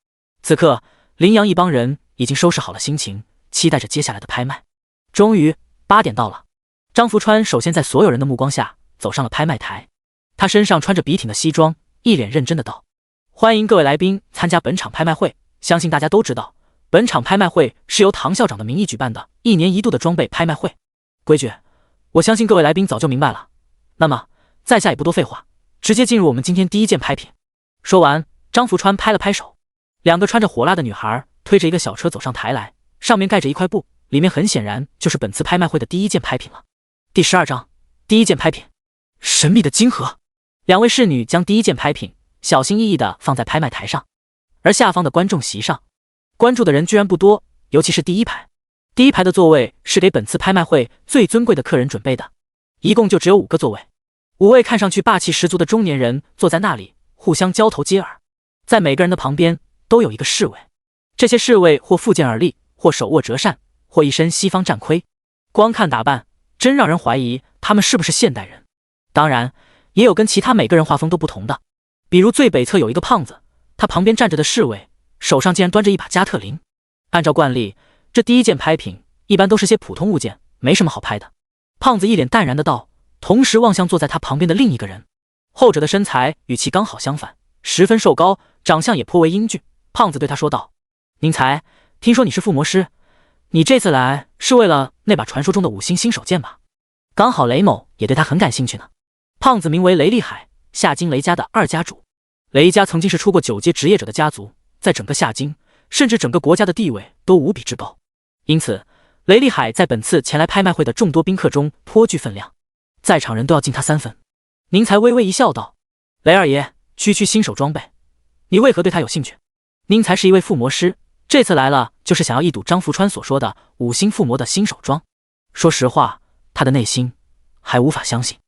此刻，羚羊一帮人已经收拾好了心情，期待着接下来的拍卖。终于，8点到了。张福川首先在所有人的目光下走上了拍卖台，他身上穿着笔挺的西装，一脸认真的道：欢迎各位来宾参加本场拍卖会。相信大家都知道，本场拍卖会是由唐校长的名义举办的1年1度的装备拍卖会。规矩，我相信各位来宾早就明白了。那么，在下也不多废话，直接进入我们今天第一件拍品。说完，张福川拍了拍手，2个穿着火辣的女孩推着一个小车走上台来，上面盖着一块布，里面很显然就是本次拍卖会的第一件拍品了。第12章，第一件拍品，神秘的金盒。2位侍女将第一件拍品小心翼翼地放在拍卖台上，而下方的观众席上，关注的人居然不多，尤其是第一排。第一排的座位是给本次拍卖会最尊贵的客人准备的，一共就只有5个座位。5位看上去霸气十足的中年人坐在那里，互相交头接耳。在每个人的旁边都有一个侍卫，这些侍卫或负剑而立，或手握折扇，或一身西方战盔，光看打扮真让人怀疑他们是不是现代人。当然也有跟其他每个人画风都不同的，比如最北侧有一个胖子，他旁边站着的侍卫手上竟然端着一把加特林。按照惯例，这第一件拍品一般都是些普通物件，没什么好拍的。胖子一脸淡然的道：同时望向坐在他旁边的另一个人。后者的身材与其刚好相反，十分瘦高，长相也颇为英俊。胖子对他说道：“宁财，听说你是附魔师，你这次来是为了那把传说中的5星新手剑吧？刚好雷某也对他很感兴趣呢。”胖子名为雷厉海，夏金雷家的2家主。雷家曾经是出过9阶职业者的家族，在整个夏金甚至整个国家的地位都无比之高，因此雷厉海在本次前来拍卖会的众多宾客中颇具分量，在场人都要敬他3分。宁财微微一笑道：“雷二爷，区新手装备，你为何对他有兴趣？”宁财是一位附魔师，这次来了就是想要一睹张福川所说的5星附魔的新手装。说实话，他的内心还无法相信，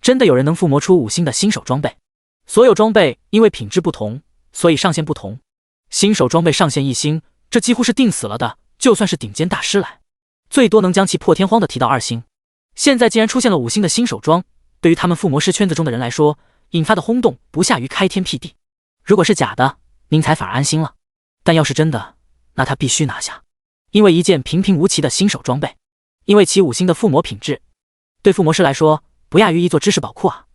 真的有人能附魔出5星的新手装备。所有装备因为品质不同，所以上限不同。新手装备上限1星，这几乎是定死了的，就算是顶尖大师来，最多能将其破天荒的提到2星。现在既然出现了5星的新手装，对于他们附魔师圈子中的人来说，引发的轰动不下于开天辟地。如果是假的，宁财反而安心了，但要是真的，那他必须拿下。因为一件平平无奇的新手装备，因为其5星的附魔品质，对附魔师来说不亚于一座知识宝库啊。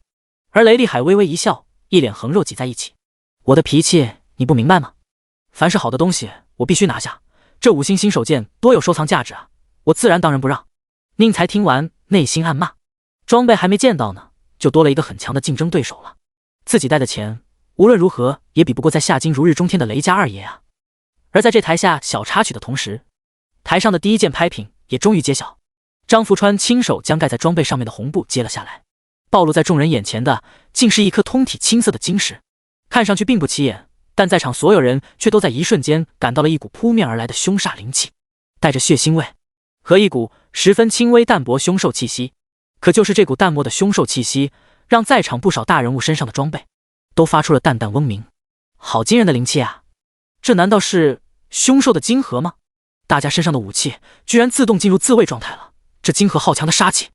而雷厉海微微一笑，一脸横肉挤在一起：“我的脾气你不明白吗？凡是好的东西我必须拿下，这5星新手剑多有收藏价值啊，我自然当仁不让。”宁财听完内心暗骂，装备还没见到呢，就多了一个很强的竞争对手了。自己带的钱无论如何也比不过在夏金如日中天的雷家2爷啊。而在这台下小插曲的同时，台上的第一件拍品也终于揭晓。张福川亲手将盖在装备上面的红布揭了下来，暴露在众人眼前的竟是一颗通体青色的晶石。看上去并不起眼，但在场所有人却都在一瞬间感到了一股扑面而来的凶煞灵气，带着血腥味和一股十分轻微淡薄凶兽气息。可就是这股淡漠的凶兽气息，让在场不少大人物身上的装备都发出了淡淡嗡鸣。好惊人的灵气啊！这难道是凶兽的晶核吗？大家身上的武器居然自动进入自卫状态了，这晶核好强的杀气！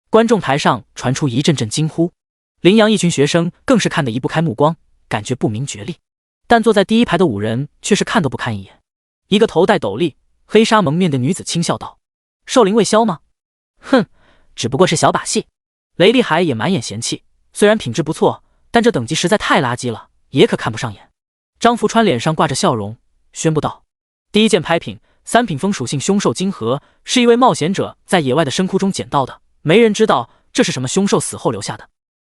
观众台上传出一阵阵惊呼，羚羊一群学生更是看得移不开目光，感觉不明觉厉。但坐在第一排的5人却是看都不看一眼。一个头戴斗笠、黑纱蒙面的女子轻笑道：“兽灵未消吗？哼，只不过是小把戏。”雷厉海也满眼嫌弃，虽然品质不错，但这等级实在太垃圾了，也可看不上眼。张福川脸上挂着笑容，宣布道：“第一件拍品，3品风属性凶兽晶核，是一位冒险者在野外的深窟中捡到的，没人知道这是什么凶兽死后留下的。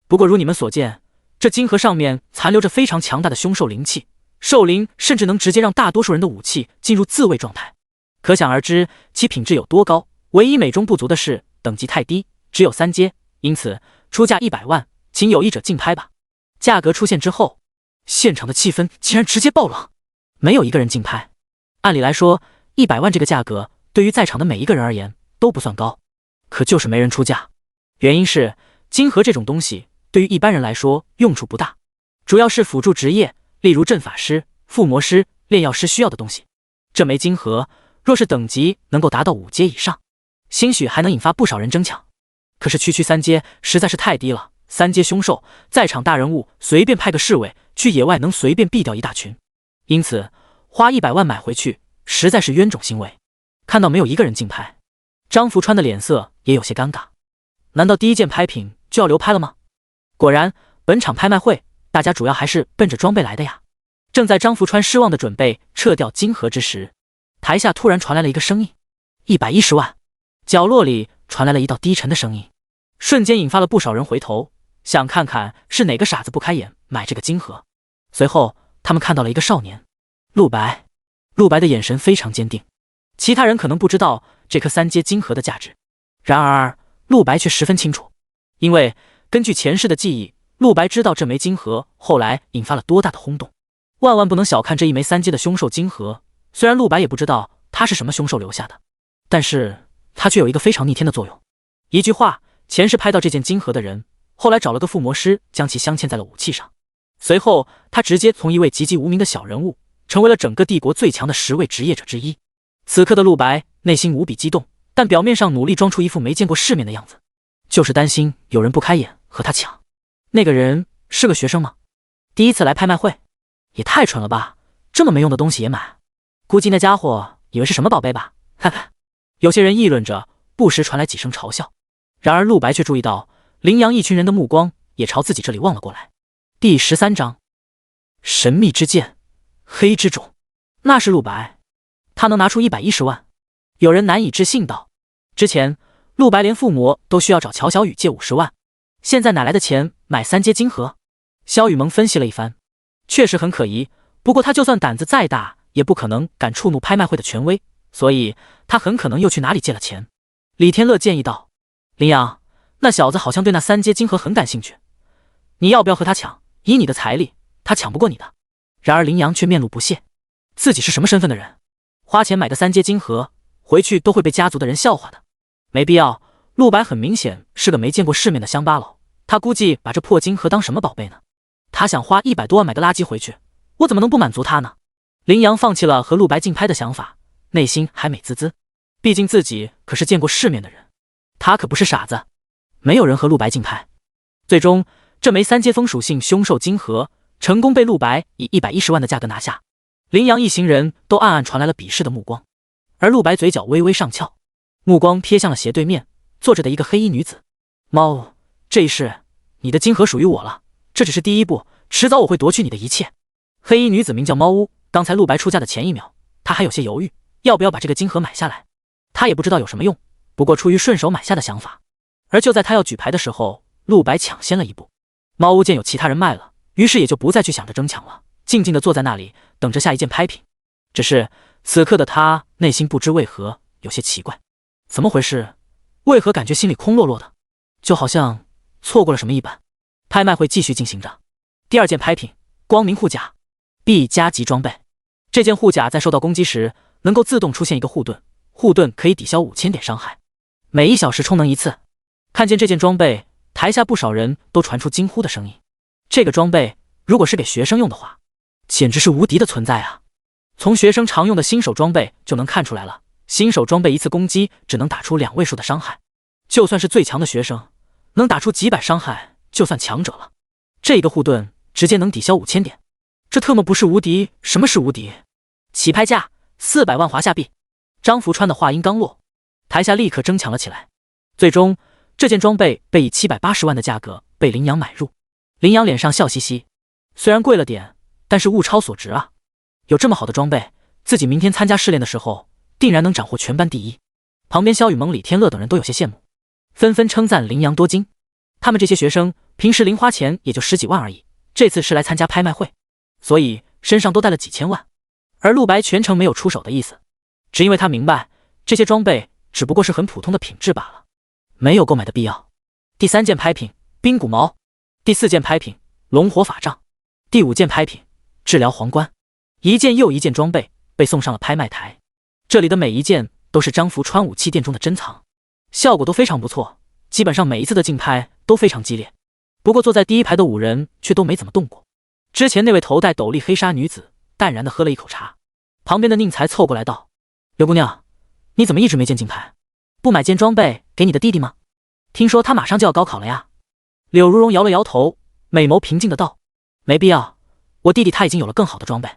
不过如你们所见，这晶核上面残留着非常强大的凶兽灵气，兽灵甚至能直接让大多数人的武器进入自卫状态，可想而知其品质有多高。唯一美中不足的是等级太低，只有3阶，因此出价100万，请有意者竞拍吧。”价格出现之后，现场的气氛竟然直接爆冷，没有一个人竞拍。按理来说，100万这个价格对于在场的每一个人而言都不算高，可就是没人出价。原因是晶核这种东西对于一般人来说用处不大，主要是辅助职业，例如阵法师、附魔师、炼药师需要的东西。这枚晶核若是等级能够达到5阶以上，兴许还能引发不少人争抢。可是区3阶实在是太低了，3阶凶兽，在场大人物随便派个侍卫去野外能随便毙掉一大群，因此花100万买回去实在是冤种行为。看到没有一个人竞拍，张福川的脸色也有些尴尬。难道第一件拍品就要流拍了吗？果然，本场拍卖会大家主要还是奔着装备来的呀。正在张福川失望的准备撤掉晶核之时，台下突然传来了一个声音：110万。角落里传来了一道低沉的声音，瞬间引发了不少人回头，想看看是哪个傻子不开眼买这个晶核。随后他们看到了一个少年，陆白。陆白的眼神非常坚定，其他人可能不知道这颗3阶晶核的价值，然而陆白却十分清楚，因为根据前世的记忆，陆白知道这枚晶核后来引发了多大的轰动。万万不能小看这一枚3阶的凶兽晶核，虽然陆白也不知道它是什么凶兽留下的，但是它却有一个非常逆天的作用。一句话，前世拍到这件晶核的人，后来找了个附魔师将其镶嵌在了武器上，随后他直接从一位籍籍无名的小人物成为了整个帝国最强的10位职业者之一。此刻的陆白内心无比激动，但表面上努力装出一副没见过世面的样子，就是担心有人不开眼和他抢。那个人是个学生吗？第一次来拍卖会，也太蠢了吧，这么没用的东西也买，估计那家伙以为是什么宝贝吧，哈哈。有些人议论着，不时传来几声嘲笑。然而陆白却注意到，羚羊一群人的目光也朝自己这里望了过来。第13章，神秘之剑，黑之种。那是陆白，他能拿出110万。有人难以置信道，之前陆白连附魔都需要找乔小雨借50万，现在哪来的钱买3阶金盒？萧雨萌分析了一番，确实很可疑，不过他就算胆子再大，也不可能敢触怒拍卖会的权威，所以他很可能又去哪里借了钱。李天乐建议道，羚羊，那小子好像对那3阶金盒很感兴趣，你要不要和他抢？以你的财力，他抢不过你的。然而羚羊却面露不屑，自己是什么身份的人，花钱买个3阶金盒，回去都会被家族的人笑话的。没必要，陆白很明显是个没见过世面的乡巴佬，他估计把这破金盒当什么宝贝呢？他想花100多万买个垃圾回去，我怎么能不满足他呢？羚羊放弃了和陆白竞拍的想法，内心还美滋滋，毕竟自己可是见过世面的人，他可不是傻子。没有人和陆白竞拍，最终这枚3阶风属性凶兽金盒成功被陆白以110万的价格拿下。羚羊一行人都暗暗传来了鄙视的目光，而陆白嘴角微微上翘，目光瞥向了斜对面坐着的一个黑衣女子。猫，这一世你的金盒属于我了，这只是第一步，迟早我会夺取你的一切。黑衣女子名叫猫屋，刚才陆白出价的前1秒，她还有些犹豫，要不要把这个金盒买下来。她也不知道有什么用，不过出于顺手买下的想法。而就在她要举牌的时候，陆白抢先了一步。猫屋见有其他人卖了，于是也就不再去想着争抢了，静静地坐在那里等着下一件拍品。只是此刻的他内心不知为何有些奇怪，怎么回事？为何感觉心里空落落的，就好像错过了什么一般。拍卖会继续进行着，第2件拍品，光明护甲 B 加级装备。这件护甲在受到攻击时能够自动出现一个护盾，护盾可以抵消5000点伤害，每1小时充能1次。看见这件装备，台下不少人都传出惊呼的声音。这个装备如果是给学生用的话，简直是无敌的存在啊！从学生常用的新手装备就能看出来了，新手装备一次攻击只能打出2位数的伤害，就算是最强的学生，能打出几百伤害就算强者了。这个护盾直接能抵消5000点，这特么不是无敌，什么是无敌？起拍价400万华夏币。张福川的话音刚落，台下立刻争抢了起来。最终这件装备被以780万的价格被羚羊买入。羚羊脸上笑嘻嘻，虽然贵了点，但是物超所值啊！有这么好的装备，自己明天参加试炼的时候定然能斩获全班第一。旁边萧雨萌、李天乐等人都有些羡慕，纷纷称赞羚羊多金。他们这些学生平时零花钱也就10几万而已，这次是来参加拍卖会，所以身上都带了几千万。而陆白全程没有出手的意思，只因为他明白这些装备只不过是很普通的品质罢了，没有购买的必要。第3件拍品，冰骨矛。第4件拍品，龙火法杖。第5件拍品，治疗皇冠。一件又一件装备被送上了拍卖台，这里的每一件都是张福川武器店中的珍藏，效果都非常不错，基本上每一次的竞拍都非常激烈。不过坐在第1排的5人却都没怎么动过。之前那位头戴斗笠黑纱女子淡然地喝了一口茶，旁边的宁才凑过来道：刘姑娘，你怎么一直没见竞拍？不买件装备给你的弟弟吗？听说他马上就要高考了呀。柳如荣摇了摇头，美眸平静的道：没必要，我弟弟他已经有了更好的装备，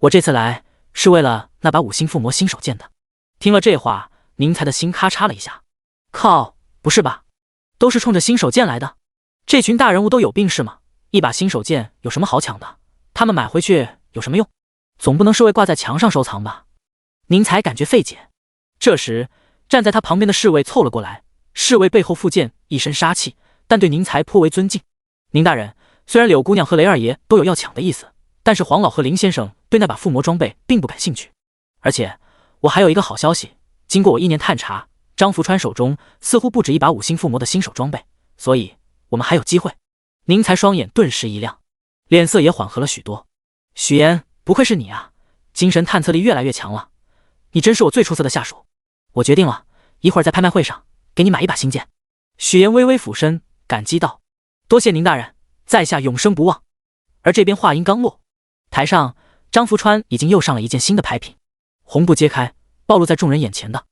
我这次来是为了那把5星附魔新手剑的。听了这话，宁才的心咔嚓了一下，靠，不是吧，都是冲着新手剑来的？这群大人物都有病是吗？一把新手剑有什么好抢的？他们买回去有什么用？总不能是为挂在墙上收藏吧？宁才感觉费解。这时站在他旁边的侍卫凑了过来，侍卫背后附剑一身杀气，但对宁才颇为尊敬。宁大人，虽然柳姑娘和雷二爷都有要抢的意思，但是黄老和林先生对那把附魔装备并不感兴趣。而且我还有一个好消息，经过我1年探查，张福川手中似乎不止一把5星附魔的新手装备，所以我们还有机会。宁才双眼顿时一亮，脸色也缓和了许多。许言，不愧是你啊，精神探测力越来越强了，你真是我最出色的下属。我决定了，一会儿在拍卖会上给你买一把新剑。许言微微俯身感激道：多谢宁大人，在下永生不忘。而这边话音刚落，台上张福川已经又上了一件新的拍品，红布揭开，暴露在众人眼前的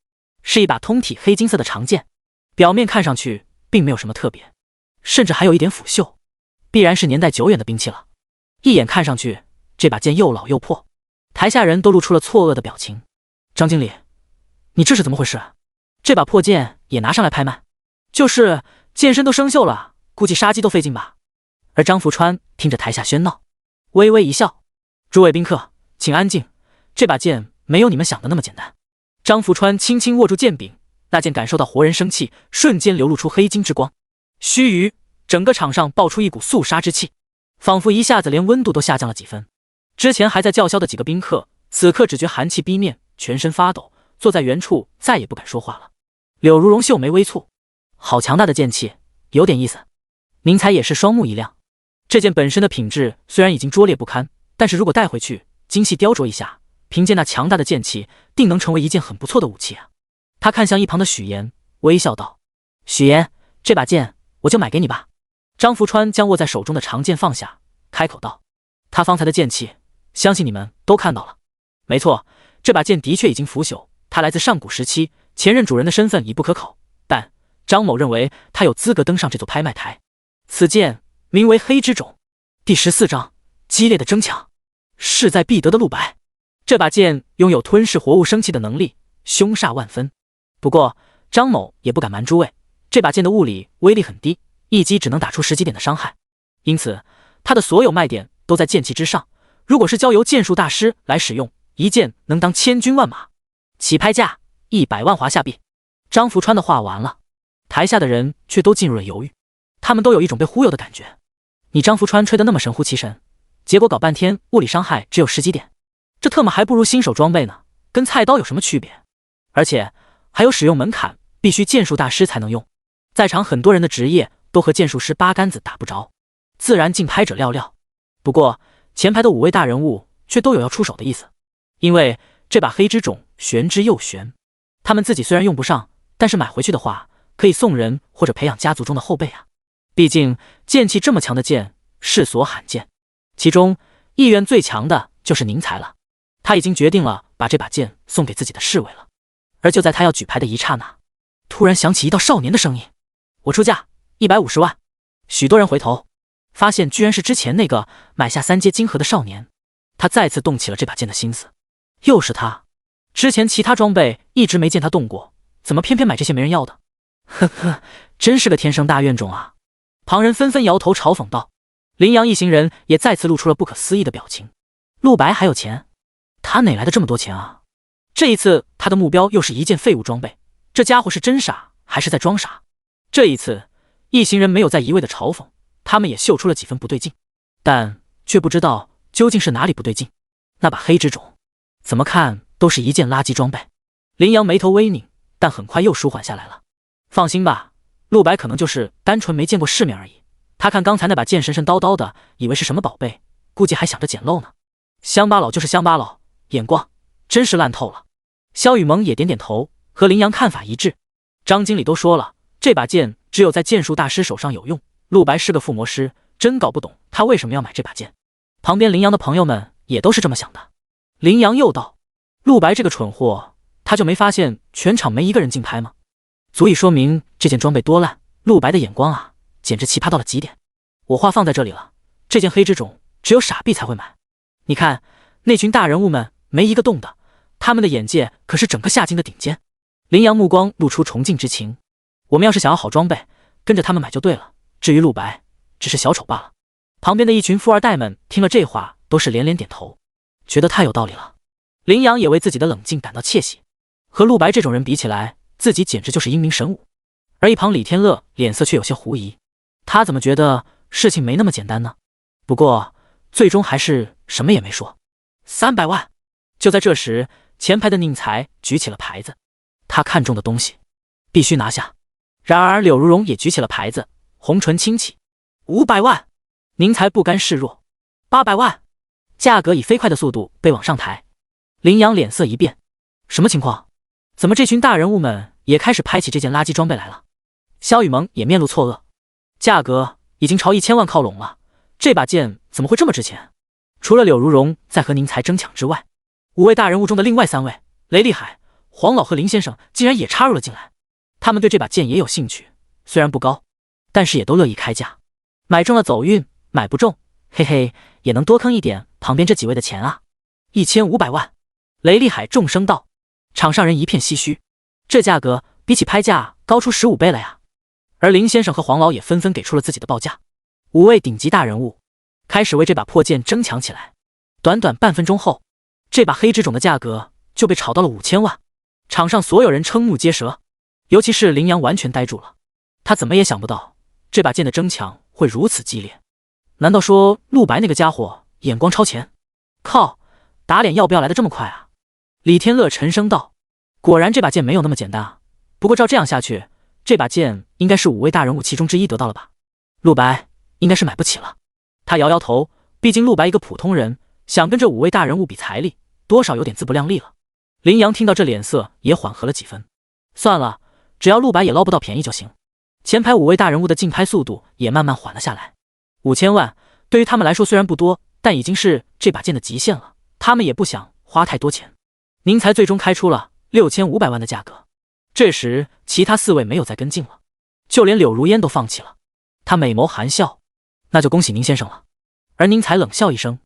是一把通体黑金色的长剑，表面看上去并没有什么特别，甚至还有一点腐锈，必然是年代久远的兵器了。一眼看上去，这把剑又老又破，台下人都露出了错愕的表情。张经理，你这是怎么回事？这把破剑也拿上来拍卖？就是剑身都生锈了，估计杀鸡都费劲吧。而张福川听着台下喧闹，微微一笑：“诸位宾客，请安静，这把剑没有你们想的那么简单。”张福川轻轻握住剑柄，那剑感受到活人生气，瞬间流露出黑金之光。须臾，整个场上爆出一股肃杀之气，仿佛一下子连温度都下降了几分。之前还在叫嚣的几个宾客，此刻只觉寒气逼面，全身发抖，坐在原处再也不敢说话了。柳如荣秀眉微蹙，好强大的剑气，有点意思。宁采也是双目一亮，这剑本身的品质虽然已经拙劣不堪，但是如果带回去精细雕琢一下，凭借那强大的剑气，定能成为一件很不错的武器啊。他看向一旁的许岩，微笑道：“许岩，这把剑我就买给你吧。”张福川将握在手中的长剑放下，开口道：“他方才的剑气，相信你们都看到了。没错，这把剑的确已经腐朽，它来自上古时期，前任主人的身份已不可考，但张某认为他有资格登上这座拍卖台。此剑名为黑之种。”第14章激烈的争抢，势在必得的陆白。这把剑拥有吞噬活物生气的能力，凶煞万分。不过张某也不敢瞒诸位，这把剑的物理威力很低，一击只能打出10几点的伤害，因此它的所有卖点都在剑气之上。如果是交由剑术大师来使用，一剑能当千军万马。起拍价100万华夏币。张福川的话完了，台下的人却都进入了犹豫，他们都有一种被忽悠的感觉。你张福川吹得那么神乎其神，结果搞半天物理伤害只有10几点，这特么还不如新手装备呢，跟菜刀有什么区别？而且还有使用门槛，必须剑术大师才能用。在场很多人的职业都和剑术师八竿子打不着，自然竞拍者寥寥。不过前排的5位大人物却都有要出手的意思，因为这把黑之种玄之又玄，他们自己虽然用不上，但是买回去的话可以送人或者培养家族中的后辈啊。毕竟剑气这么强的剑世所罕见，其中意愿最强的就是宁采了，他已经决定了把这把剑送给自己的侍卫了。而就在他要举牌的一刹那，突然响起一道少年的声音：“我出价150万。”许多人回头发现居然是之前那个买下3阶金盒的少年，他再次动起了这把剑的心思。又是他，之前其他装备一直没见他动过，怎么偏偏买这些没人要的？呵呵，真是个天生大怨种啊！旁人纷纷摇头嘲讽道。林阳一行人也再次露出了不可思议的表情。陆白还有钱？他哪来的这么多钱啊？这一次他的目标又是一件废物装备，这家伙是真傻还是在装傻？这一次一行人没有再一味的嘲讽，他们也嗅出了几分不对劲，但却不知道究竟是哪里不对劲。那把黑之种怎么看都是一件垃圾装备。林阳眉头微拧，但很快又舒缓下来了。放心吧，陆白可能就是单纯没见过世面而已。他看刚才那把剑神神叨叨的，以为是什么宝贝，估计还想着捡漏呢。乡巴佬就是乡巴佬，眼光真是烂透了。萧雨萌也点点头，和林阳看法一致。张经理都说了，这把剑只有在剑术大师手上有用，陆白是个附魔师，真搞不懂他为什么要买这把剑。旁边林阳的朋友们也都是这么想的。林阳又道：“陆白这个蠢货，他就没发现全场没一个人竞拍吗？足以说明这件装备多烂。陆白的眼光啊，简直奇葩到了极点。我话放在这里了，这件黑之种只有傻逼才会买。你看那群大人物们没一个动的，他们的眼界可是整个夏京的顶尖。”林阳目光露出崇敬之情。我们要是想要好装备，跟着他们买就对了，至于陆白，只是小丑罢了。旁边的一群富二代们听了这话，都是连连点头，觉得太有道理了。林阳也为自己的冷静感到窃喜，和陆白这种人比起来，自己简直就是英明神武。而一旁李天乐脸色却有些狐疑，他怎么觉得事情没那么简单呢？不过最终还是什么也没说。300万。就在这时，前排的宁采举起了牌子，他看中的东西必须拿下。然而柳如荣也举起了牌子，红唇轻启，500万。宁采不甘示弱，800万。价格以飞快的速度被往上抬。林阳脸色一变，什么情况？怎么这群大人物们也开始拍起这件垃圾装备来了？萧雨萌也面露错愕，价格已经朝1000万靠拢了，这把剑怎么会这么值钱？除了柳如荣在和宁采争抢之外，5位大人物中的另外3位雷厉海、黄老和林先生竟然也插入了进来。他们对这把剑也有兴趣，虽然不高，但是也都乐意开价。买中了走运，买不中，嘿嘿，也能多坑一点旁边这几位的钱啊。1500万。雷厉海重声道。场上人一片唏嘘，这价格比起拍价高出15倍了呀。而林先生和黄老也纷纷给出了自己的报价。5位顶级大人物开始为这把破剑争抢起来。短短半分钟后，这把黑之种的价格就被炒到了5000万。场上所有人瞠目结舌，尤其是林阳完全呆住了。他怎么也想不到这把剑的争抢会如此激烈。难道说陆白那个家伙眼光超前？靠，打脸要不要来得这么快啊？李天乐沉声道。果然这把剑没有那么简单啊。不过照这样下去，这把剑应该是5位大人物其中之一得到了吧？陆白应该是买不起了。他摇摇头，毕竟陆白一个普通人，想跟这5位大人物比财力，多少有点自不量力了。林阳听到这脸色也缓和了几分。算了，只要陆白也捞不到便宜就行。前排5位大人物的竞拍速度也慢慢缓了下来。5000万对于他们来说虽然不多，但已经是这把剑的极限了，他们也不想花太多钱。宁财最终开出了6500万的价格。这时其他4位没有再跟进了，就连柳如烟都放弃了。他美眸含笑，那就恭喜宁先生了。而宁财冷笑一声，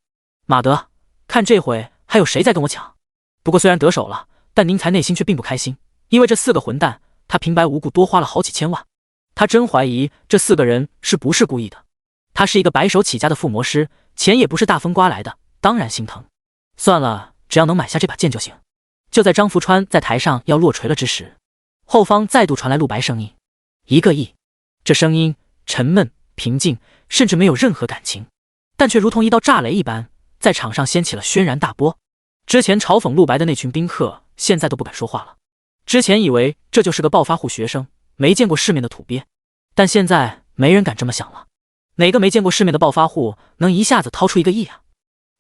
马德，看这回还有谁在跟我抢？不过虽然得手了，但宁财内心却并不开心，因为这4个混蛋他平白无故多花了好几千万。他真怀疑这4个人是不是故意的。他是一个白手起家的附魔师，钱也不是大风刮来的，当然心疼。算了，只要能买下这把剑就行。就在张福川在台上要落锤了之时，后方再度传来陆白声音：1个亿。这声音沉闷平静，甚至没有任何感情，但却如同一道炸雷一般，在场上掀起了轩然大波。之前嘲讽陆白的那群宾客现在都不敢说话了。之前以为这就是个暴发户学生，没见过世面的土鳖，但现在没人敢这么想了。哪个没见过世面的暴发户能一下子掏出1个亿啊？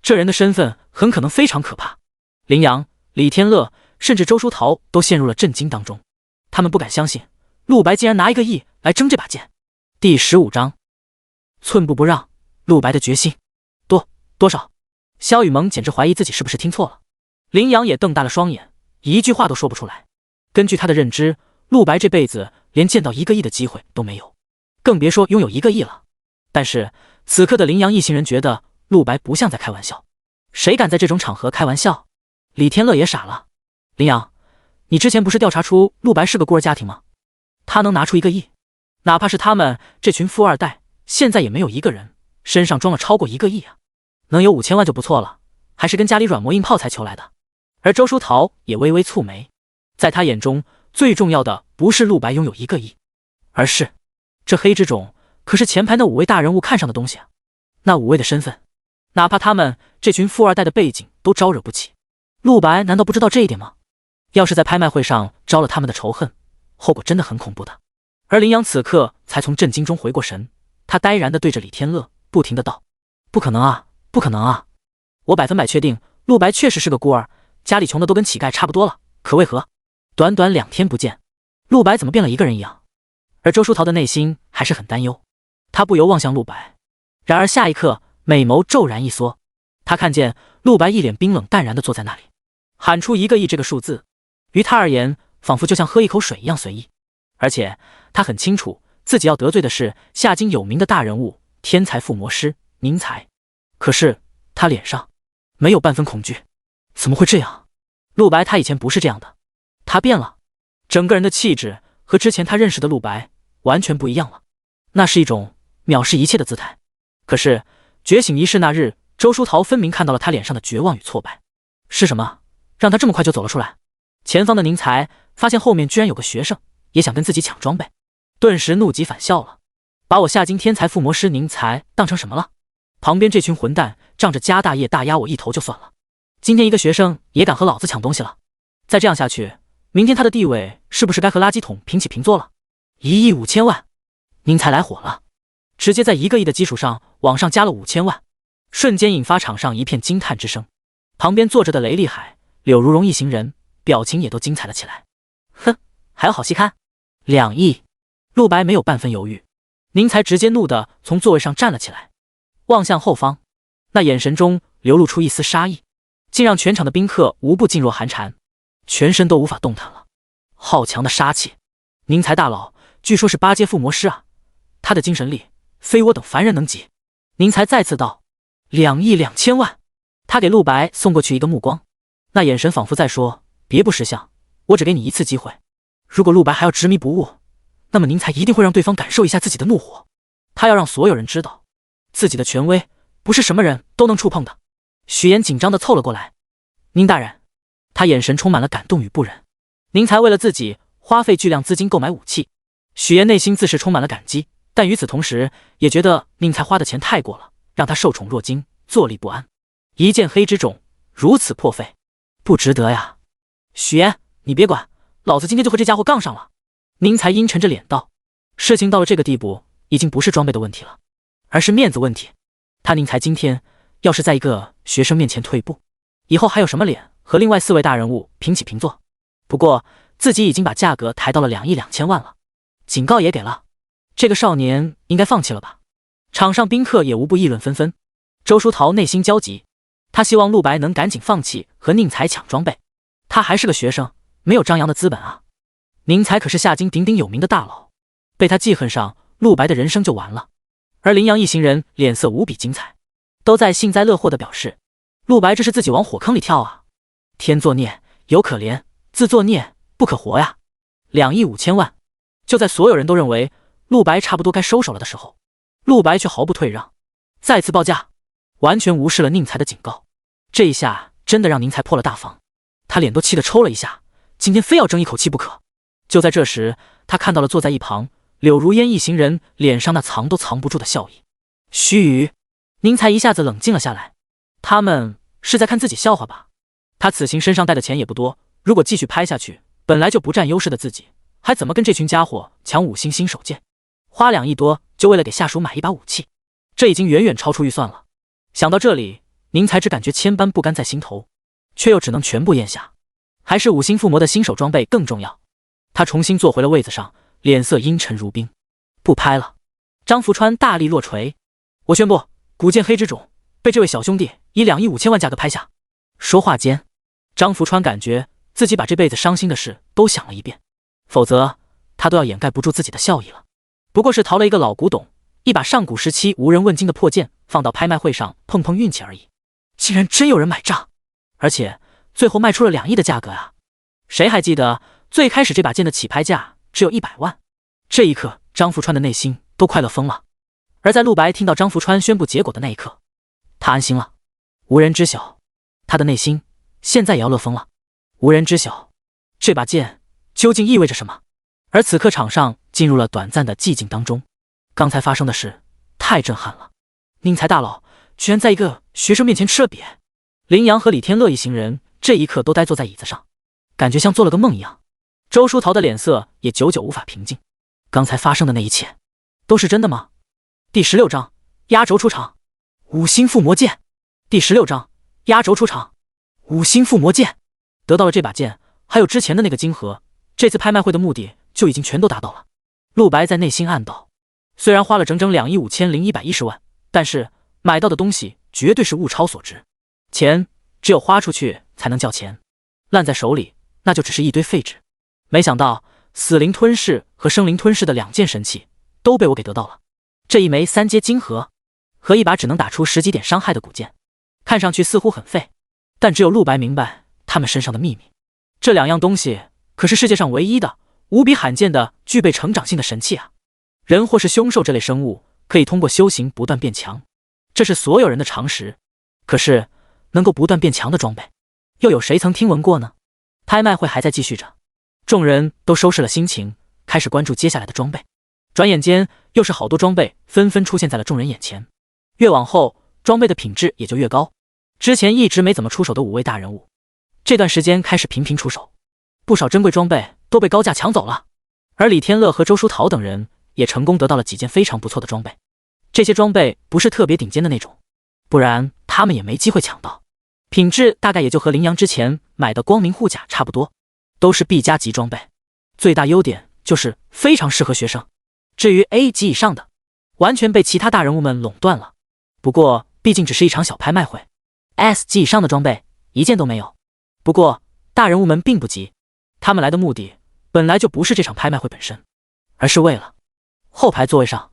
这人的身份很可能非常可怕。林阳、李天乐甚至周书桃都陷入了震惊当中，他们不敢相信陆白竟然拿1个亿来争这把剑。第15章，寸步不让，陆白的决心。多少？萧雨萌简直怀疑自己是不是听错了。林阳也瞪大了双眼，一句话都说不出来。根据他的认知，陆白这辈子连见到1个亿的机会都没有，更别说拥有1个亿了。但是此刻的林阳一行人觉得陆白不像在开玩笑，谁敢在这种场合开玩笑？李天乐也傻了。林阳，你之前不是调查出陆白是个孤儿家庭吗？他能拿出1个亿，哪怕是他们这群富二代，现在也没有一个人身上装了超过1个亿啊。能有5000万就不错了，还是跟家里软磨硬泡才求来的。而周书桃也微微蹙眉，在他眼中最重要的不是陆白拥有1个亿，而是这黑之种可是前排那5位大人物看上的东西啊。那5位的身份，哪怕他们这群富二代的背景都招惹不起，陆白难道不知道这一点吗？要是在拍卖会上招了他们的仇恨，后果真的很恐怖的。而林阳此刻才从震惊中回过神，他呆然地对着李天乐不停地道：不可能啊，不可能啊！我100%确定陆白确实是个孤儿，家里穷的都跟乞丐差不多了，可为何短短2天不见，陆白怎么变了一个人一样？而周书桃的内心还是很担忧，他不由望向陆白，然而下一刻美眸骤然一缩，他看见陆白一脸冰冷淡然地坐在那里，喊出1个亿这个数字，于他而言仿佛就像喝一口水一样随意。而且他很清楚自己要得罪的是夏京有名的大人物天才附魔师宁财，可是他脸上没有半分恐惧。怎么会这样？陆白他以前不是这样的，他变了，整个人的气质和之前他认识的陆白完全不一样了，那是一种藐视一切的姿态。可是觉醒仪式那日，周书桃分明看到了他脸上的绝望与挫败。是什么让他这么快就走了出来？前方的宁财发现后面居然有个学生也想跟自己抢装备，顿时怒极反笑了，把我夏京天才附魔师宁财当成什么了？旁边这群混蛋仗着家大业大压我一头就算了，今天一个学生也敢和老子抢东西了，再这样下去，明天他的地位是不是该和垃圾桶平起平坐了？1亿5000万，宁财来火了，直接在1个亿的基础上往上加了5000万，瞬间引发场上一片惊叹之声。旁边坐着的雷厉海、柳如荣一行人表情也都精彩了起来。哼，还有好戏看？2亿！陆白没有半分犹豫，宁财直接怒地从座位上站了起来，望向后方，那眼神中流露出一丝杀意，竟让全场的宾客无不噤若寒蝉，全身都无法动弹了。好强的杀气！宁财大佬据说是8阶附魔师啊，他的精神力非我等凡人能及。宁财再次道：2亿2000万！他给陆白送过去一个目光，那眼神仿佛在说：别不识相，我只给你一次机会，如果陆白还要执迷不悟，那么宁财一定会让对方感受一下自己的怒火。他要让所有人知道，自己的权威不是什么人都能触碰的。许言紧张地凑了过来，宁大人，他眼神充满了感动与不忍。宁财为了自己花费巨量资金购买武器，许言内心自是充满了感激，但与此同时也觉得宁财花的钱太过了，让他受宠若惊，坐立不安。一件黑之种如此破费，不值得呀。许言，你别管，老子今天就和这家伙杠上了。宁财阴沉着脸道，事情到了这个地步，已经不是装备的问题了，而是面子问题。他宁财今天要是在一个学生面前退步，以后还有什么脸和另外4位大人物平起平坐？不过自己已经把价格抬到了2亿2千万了，警告也给了，这个少年应该放弃了吧？场上宾客也无不议论纷纷。周书桃内心焦急，他希望陆白能赶紧放弃和宁财抢装备，他还是个学生，没有张扬的资本啊。宁财可是夏京鼎鼎有名的大佬，被他记恨上，陆白的人生就完了。而林阳一行人脸色无比精彩，都在幸灾乐祸地表示，陆白这是自己往火坑里跳啊！天作孽有可怜，自作孽不可活呀！2亿5千万，就在所有人都认为陆白差不多该收手了的时候，陆白却毫不退让，再次报价，完全无视了宁财的警告。这一下真的让宁财破了大防，他脸都气得抽了一下，今天非要争一口气不可。就在这时，他看到了坐在一旁柳如烟一行人脸上那藏都藏不住的笑意。须臾，宁财一下子冷静了下来，他们是在看自己笑话吧？他此行身上带的钱也不多，如果继续拍下去，本来就不占优势的自己，还怎么跟这群家伙抢5星新手剑？花2亿多就为了给下属买一把武器，这已经远远超出预算了。想到这里，宁财只感觉千般不甘在心头，却又只能全部咽下。还是5星附魔的新手装备更重要。他重新坐回了位子上，脸色阴沉如冰。不拍了！张福川大力落锤，我宣布，古剑黑之种被这位小兄弟以2亿5千万价格拍下。说话间，张福川感觉自己把这辈子伤心的事都想了一遍，否则他都要掩盖不住自己的笑意了。不过是淘了一个老古董，一把上古时期无人问津的破剑，放到拍卖会上碰碰运气而已。竟然真有人买账，而且最后卖出了2亿的价格啊！谁还记得最开始这把剑的起拍价只有100万？这一刻，张福川的内心都快乐疯了。而在陆白听到张福川宣布结果的那一刻，他安心了。无人知晓，他的内心现在也要乐疯了。无人知晓，这把剑究竟意味着什么？而此刻场上进入了短暂的寂静当中。刚才发生的事太震撼了，宁财大佬居然在一个学生面前吃了瘪。林阳和李天乐一行人这一刻都呆坐在椅子上，感觉像做了个梦一样。周书桃的脸色也久久无法平静。刚才发生的那一切都是真的吗？第16章压轴出场，5星附魔剑。第16章压轴出场，5星附魔剑。得到了这把剑，还有之前的那个金盒，这次拍卖会的目的就已经全都达到了。陆白在内心暗道，虽然花了整整2亿5千110万，但是买到的东西绝对是物超所值。钱只有花出去才能叫钱，烂在手里那就只是一堆废纸。没想到死灵吞噬和生灵吞噬的2件神器都被我给得到了。这一枚3阶金盒和一把只能打出10几点伤害的古剑，看上去似乎很废，但只有陆白明白他们身上的秘密。这2样东西可是世界上唯一的无比罕见的具备成长性的神器啊！人或是凶兽这类生物可以通过修行不断变强，这是所有人的常识。可是能够不断变强的装备，又有谁曾听闻过呢？拍卖会还在继续着，众人都收拾了心情，开始关注接下来的装备。转眼间又是好多装备纷纷出现在了众人眼前，越往后装备的品质也就越高。之前一直没怎么出手的5位大人物，这段时间开始频频出手，不少珍贵装备都被高价抢走了。而李天乐和周书桃等人也成功得到了几件非常不错的装备，这些装备不是特别顶尖的那种，不然他们也没机会抢到。品质大概也就和林阳之前买的光明护甲差不多，都是 B 加级装备，最大优点就是非常适合学生。至于 A 级以上的，完全被其他大人物们垄断了。不过毕竟只是一场小拍卖会， S 级以上的装备一件都没有。不过大人物们并不急，他们来的目的本来就不是这场拍卖会本身，而是为了后排座位上。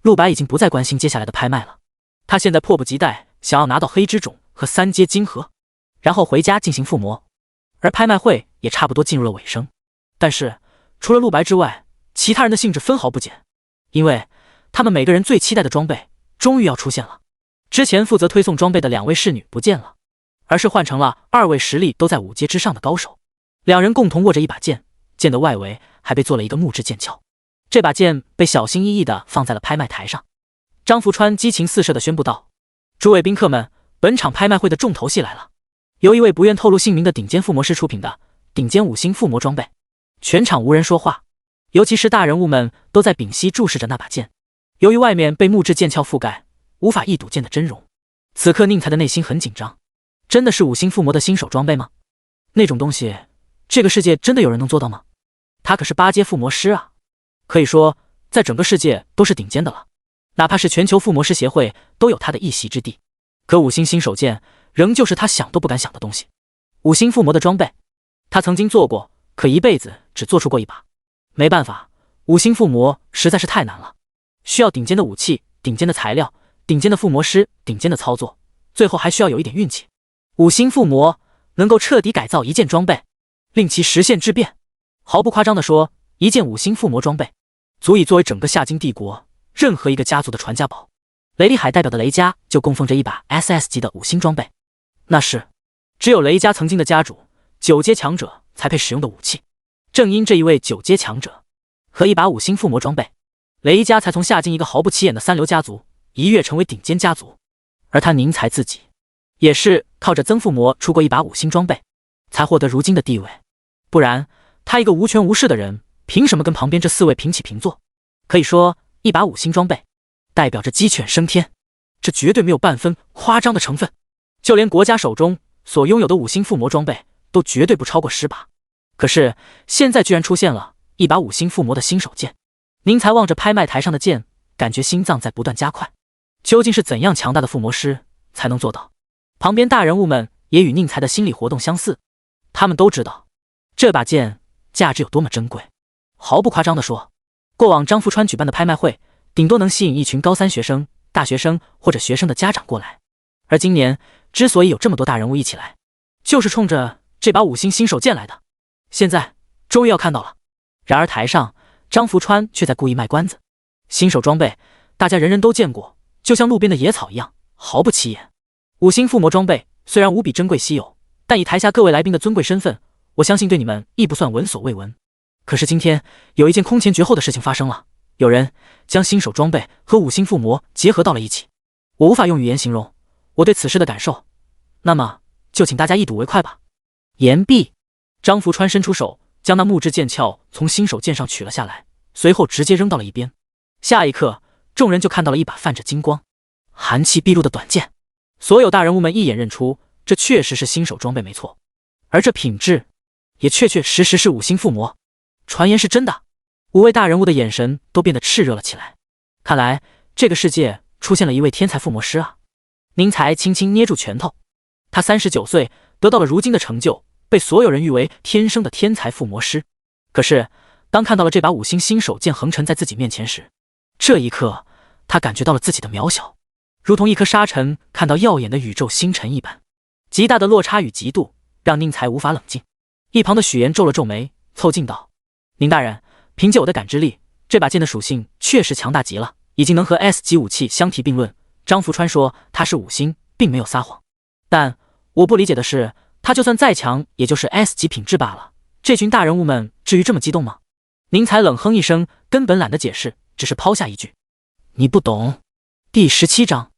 陆白已经不再关心接下来的拍卖了，他现在迫不及待想要拿到黑之种和3阶金盒，然后回家进行附魔。而拍卖会也差不多进入了尾声，但是除了陆白之外，其他人的兴致分毫不减，因为他们每个人最期待的装备终于要出现了。之前负责推送装备的2位侍女不见了，而是换成了2位实力都在5阶之上的高手。两人共同握着一把剑，剑的外围还被做了一个木质剑鞘。这把剑被小心翼翼地放在了拍卖台上。张福川激情四射地宣布道：“诸位宾客们，本场拍卖会的重头戏来了！由一位不愿透露姓名的顶尖附魔师出品的顶尖5星附魔装备。”全场无人说话，尤其是大人物们都在屏息注视着那把剑。由于外面被木质剑鞘覆盖，无法一睹剑的真容。此刻宁财的内心很紧张，真的是5星附魔的新手装备吗？那种东西，这个世界真的有人能做到吗？他可是8阶附魔师啊，可以说在整个世界都是顶尖的了，哪怕是全球附魔师协会都有他的一席之地。可5星新手剑仍旧是他想都不敢想的东西。5星附魔的装备，他曾经做过，可一辈子只做出过一把。没办法，5星附魔实在是太难了，需要顶尖的武器、顶尖的材料、顶尖的附魔师、顶尖的操作，最后还需要有一点运气。5星附魔能够彻底改造一件装备，令其实现质变。毫不夸张地说，一件5星附魔装备足以作为整个夏金帝国任何一个家族的传家宝。雷厉海代表的雷家就供奉着一把 SS 级的5星装备，那是只有雷家曾经的家主9阶强者才配使用的武器。正因这一位9阶强者和一把5星附魔装备，雷家才从夏金一个毫不起眼的3流家族一跃成为顶尖家族。而他宁财自己也是靠着曾附魔出过一把5星装备，才获得如今的地位。不然他一个无权无势的人，凭什么跟旁边这4位平起平坐？可以说一把5星装备代表着鸡犬升天，这绝对没有半分夸张的成分。就连国家手中所拥有的5星附魔装备都绝对不超过10把。可是现在居然出现了一把5星附魔的新手剑。宁财望着拍卖台上的剑，感觉心脏在不断加快。究竟是怎样强大的附魔师才能做到？旁边大人物们也与宁财的心理活动相似，他们都知道这把剑价值有多么珍贵。毫不夸张地说，过往张福川举办的拍卖会顶多能吸引一群高3学生、大学生或者学生的家长过来，而今年之所以有这么多大人物一起来，就是冲着这把5星新手剑来的。现在终于要看到了。然而台上张福川却在故意卖关子。新手装备大家人人都见过，就像路边的野草一样，毫不起眼。5星附魔装备虽然无比珍贵稀有，但以台下各位来宾的尊贵身份，我相信对你们亦不算闻所未闻。可是今天有一件空前绝后的事情发生了，有人将新手装备和5星附魔结合到了一起。我无法用语言形容我对此事的感受，那么就请大家一睹为快吧。言毕，张福川伸出手，将那木质剑鞘从新手剑上取了下来，随后直接扔到了一边。下一刻，众人就看到了一把泛着金光、寒气毕露的短剑。所有大人物们一眼认出，这确实是新手装备没错，而这品质也确确实实是5星附魔。传言是真的，5位大人物的眼神都变得炽热了起来。看来这个世界出现了一位天才附魔师啊！宁财轻轻捏住拳头，他39岁得到了如今的成就，被所有人誉为天生的天才附魔师。可是当看到了这把5星新手剑横陈在自己面前时，这一刻他感觉到了自己的渺小，如同一颗沙尘看到耀眼的宇宙星辰一般。极大的落差与嫉妒让宁财无法冷静。一旁的许岩皱了皱眉，凑近道：“宁大人，凭借我的感知力，这把剑的属性确实强大极了，已经能和 S 级武器相提并论。张福川说他是5星，并没有撒谎。但我不理解的是，他就算再强，也就是 S 级品质罢了。这群大人物们至于这么激动吗？”宁财冷哼一声，根本懒得解释，只是抛下一句：“你不懂。”第17章，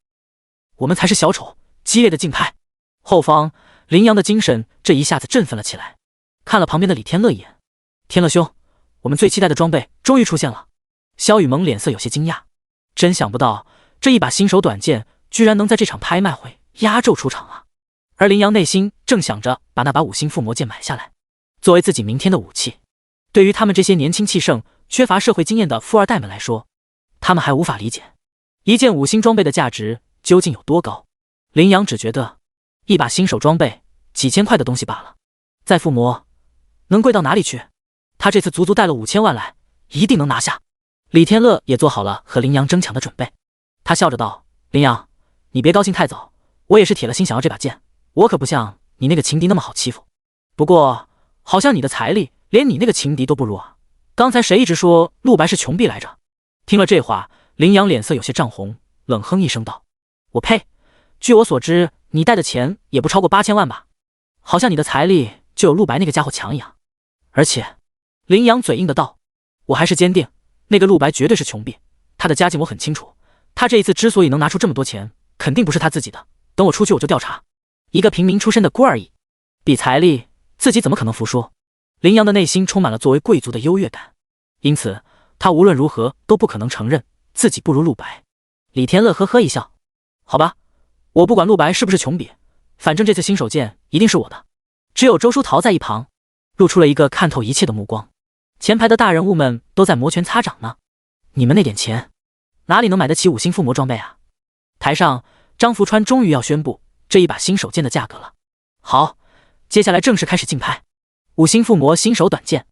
我们才是小丑。激烈的竞拍，后方林阳的精神这一下子振奋了起来，看了旁边的李天乐一眼：“天乐兄，我们最期待的装备终于出现了。”萧雨萌脸色有些惊讶，真想不到这一把新手短剑居然能在这场拍卖会压轴出场啊！而林阳内心正想着把那把5星附魔剑买下来，作为自己明天的武器。对于他们这些年轻气盛、缺乏社会经验的富二代们来说，他们还无法理解一件5星装备的价值究竟有多高。林阳只觉得一把新手装备几千块的东西罢了，再附魔能贵到哪里去？他这次足足带了5000万来，一定能拿下。李天乐也做好了和林阳争抢的准备，他笑着道：“林阳，你别高兴太早，我也是铁了心想要这把剑，我可不像你那个情敌那么好欺负。不过好像你的财力连你那个情敌都不如啊，刚才谁一直说陆白是穷逼来着？听了这话，林阳脸色有些涨红，冷哼一声道：“我呸！据我所知，你带的钱也不超过8000万吧？好像你的财力就有陆白那个家伙强一样。而且，林阳嘴硬的道，我还是坚定，那个陆白绝对是穷逼，他的家境我很清楚。他这一次之所以能拿出这么多钱，肯定不是他自己的。等我出去我就调查。一个平民出身的孤儿矣，比财力，自己怎么可能服输？”林阳的内心充满了作为贵族的优越感，因此他无论如何都不可能承认自己不如陆白。李天乐呵呵一笑，好吧，我不管陆白是不是穷比，反正这次新手剑一定是我的。只有周书桃在一旁露出了一个看透一切的目光。前排的大人物们都在摩拳擦掌呢，你们那点钱哪里能买得起5星附魔装备啊？台上张福川终于要宣布这一把新手剑的价格了。好，接下来正式开始竞拍。5星附魔新手短剑，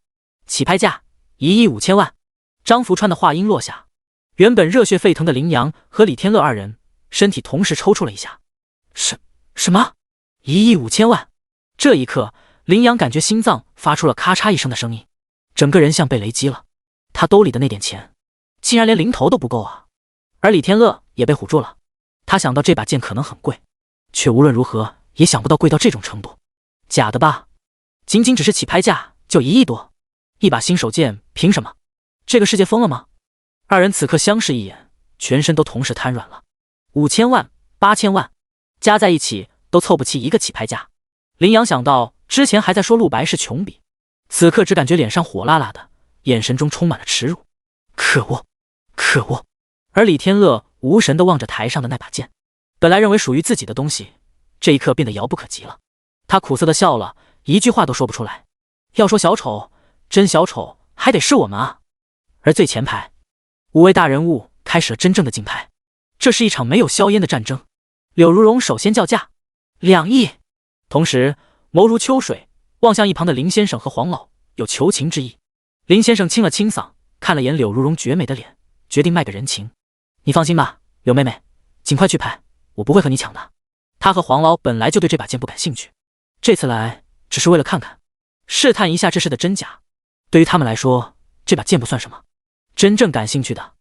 起拍价1亿5千万。张福川的话音落下，原本热血沸腾的林阳和李天乐二人身体同时抽搐了一下。什么？1亿5千万？这一刻，林阳感觉心脏发出了咔嚓一声的声音，整个人像被雷击了。他兜里的那点钱，竟然连零头都不够啊！而李天乐也被唬住了，他想到这把剑可能很贵，却无论如何也想不到贵到这种程度。假的吧？仅仅只是起拍价就1亿多，一把新手剑凭什么？这个世界疯了吗？二人此刻相视一眼，全身都同时瘫软了。5000万、8000万，加在一起都凑不齐一个起拍价。林阳想到之前还在说陆白是穷比，此刻只感觉脸上火辣辣的，眼神中充满了耻辱。可恶，可恶！而李天乐无神地望着台上的那把剑，本来认为属于自己的东西，这一刻变得遥不可及了。他苦涩地笑了，一句话都说不出来。要说小丑，真小丑还得是我们啊！而最前排5位大人物开始了真正的竞拍，这是一场没有硝烟的战争。柳如荣首先叫价2亿，同时眸如秋水，望向一旁的林先生和黄老，有求情之意。林先生清了清嗓，看了眼柳如荣绝美的脸，决定卖个人情。你放心吧，柳妹妹，尽快去拍，我不会和你抢的。他和黄老本来就对这把剑不感兴趣，这次来只是为了看看，试探一下这事的真假。对于他们来说，这把剑不算什么，真正感兴趣的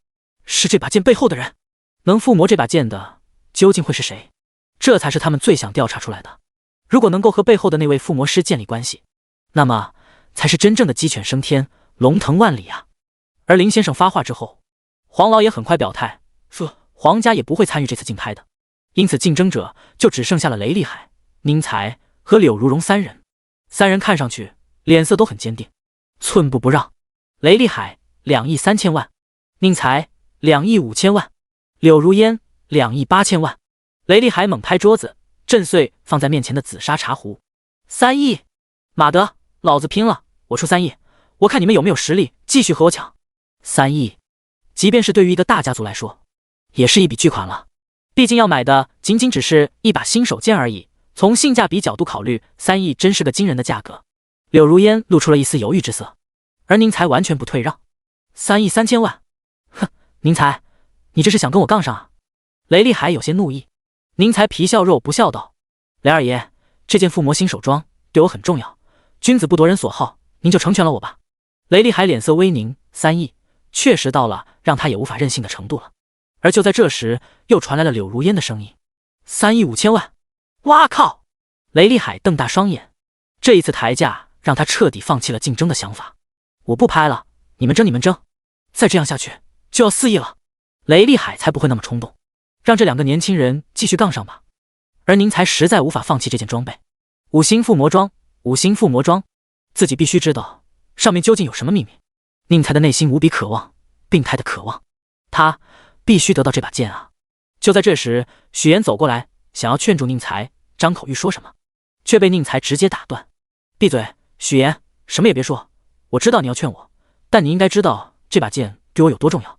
是这把剑背后的人。能附魔这把剑的究竟会是谁？这才是他们最想调查出来的。如果能够和背后的那位附魔师建立关系，那么才是真正的鸡犬升天，龙腾万里啊！而林先生发话之后，黄老也很快表态，说黄家也不会参与这次竞拍的。因此竞争者就只剩下了雷厉海、宁财和柳如荣3人。3人看上去脸色都很坚定，寸步不让。雷厉海2亿3千万，宁财2亿5千万，柳如烟2亿8千万。雷厉海猛拍桌子，震碎放在面前的紫砂茶壶。3亿！马德，老子拼了！我出3亿，我看你们有没有实力继续和我抢。3亿，即便是对于一个大家族来说，也是一笔巨款了。毕竟要买的仅仅只是一把新手剑而已，从性价比角度考虑，3亿真是个惊人的价格。柳如烟露出了一丝犹豫之色，而宁财完全不退让。3亿3千万！哼，宁财，你这是想跟我杠上啊？雷厉海有些怒意。宁财皮笑肉不笑道：“雷二爷，这件附魔新手装对我很重要，君子不夺人所好，您就成全了我吧。”雷厉海脸色微凝，3亿确实到了让他也无法任性的程度了。而就在这时，又传来了柳如烟的声音：“3亿5千万！”哇靠！雷厉海瞪大双眼，这一次抬价让他彻底放弃了竞争的想法。我不拍了，你们争你们争，再这样下去就要4亿了。雷厉海才不会那么冲动，让这2个年轻人继续杠上吧。而宁财实在无法放弃这件装备，5星附魔装，5星附魔装，自己必须知道上面究竟有什么秘密。宁财的内心无比渴望，病态的渴望，他必须得到这把剑啊！就在这时，许岩走过来，想要劝住宁财，张口欲说什么，却被宁财直接打断：“闭嘴，许岩，什么也别说。我知道你要劝我，但你应该知道这把剑对我有多重要。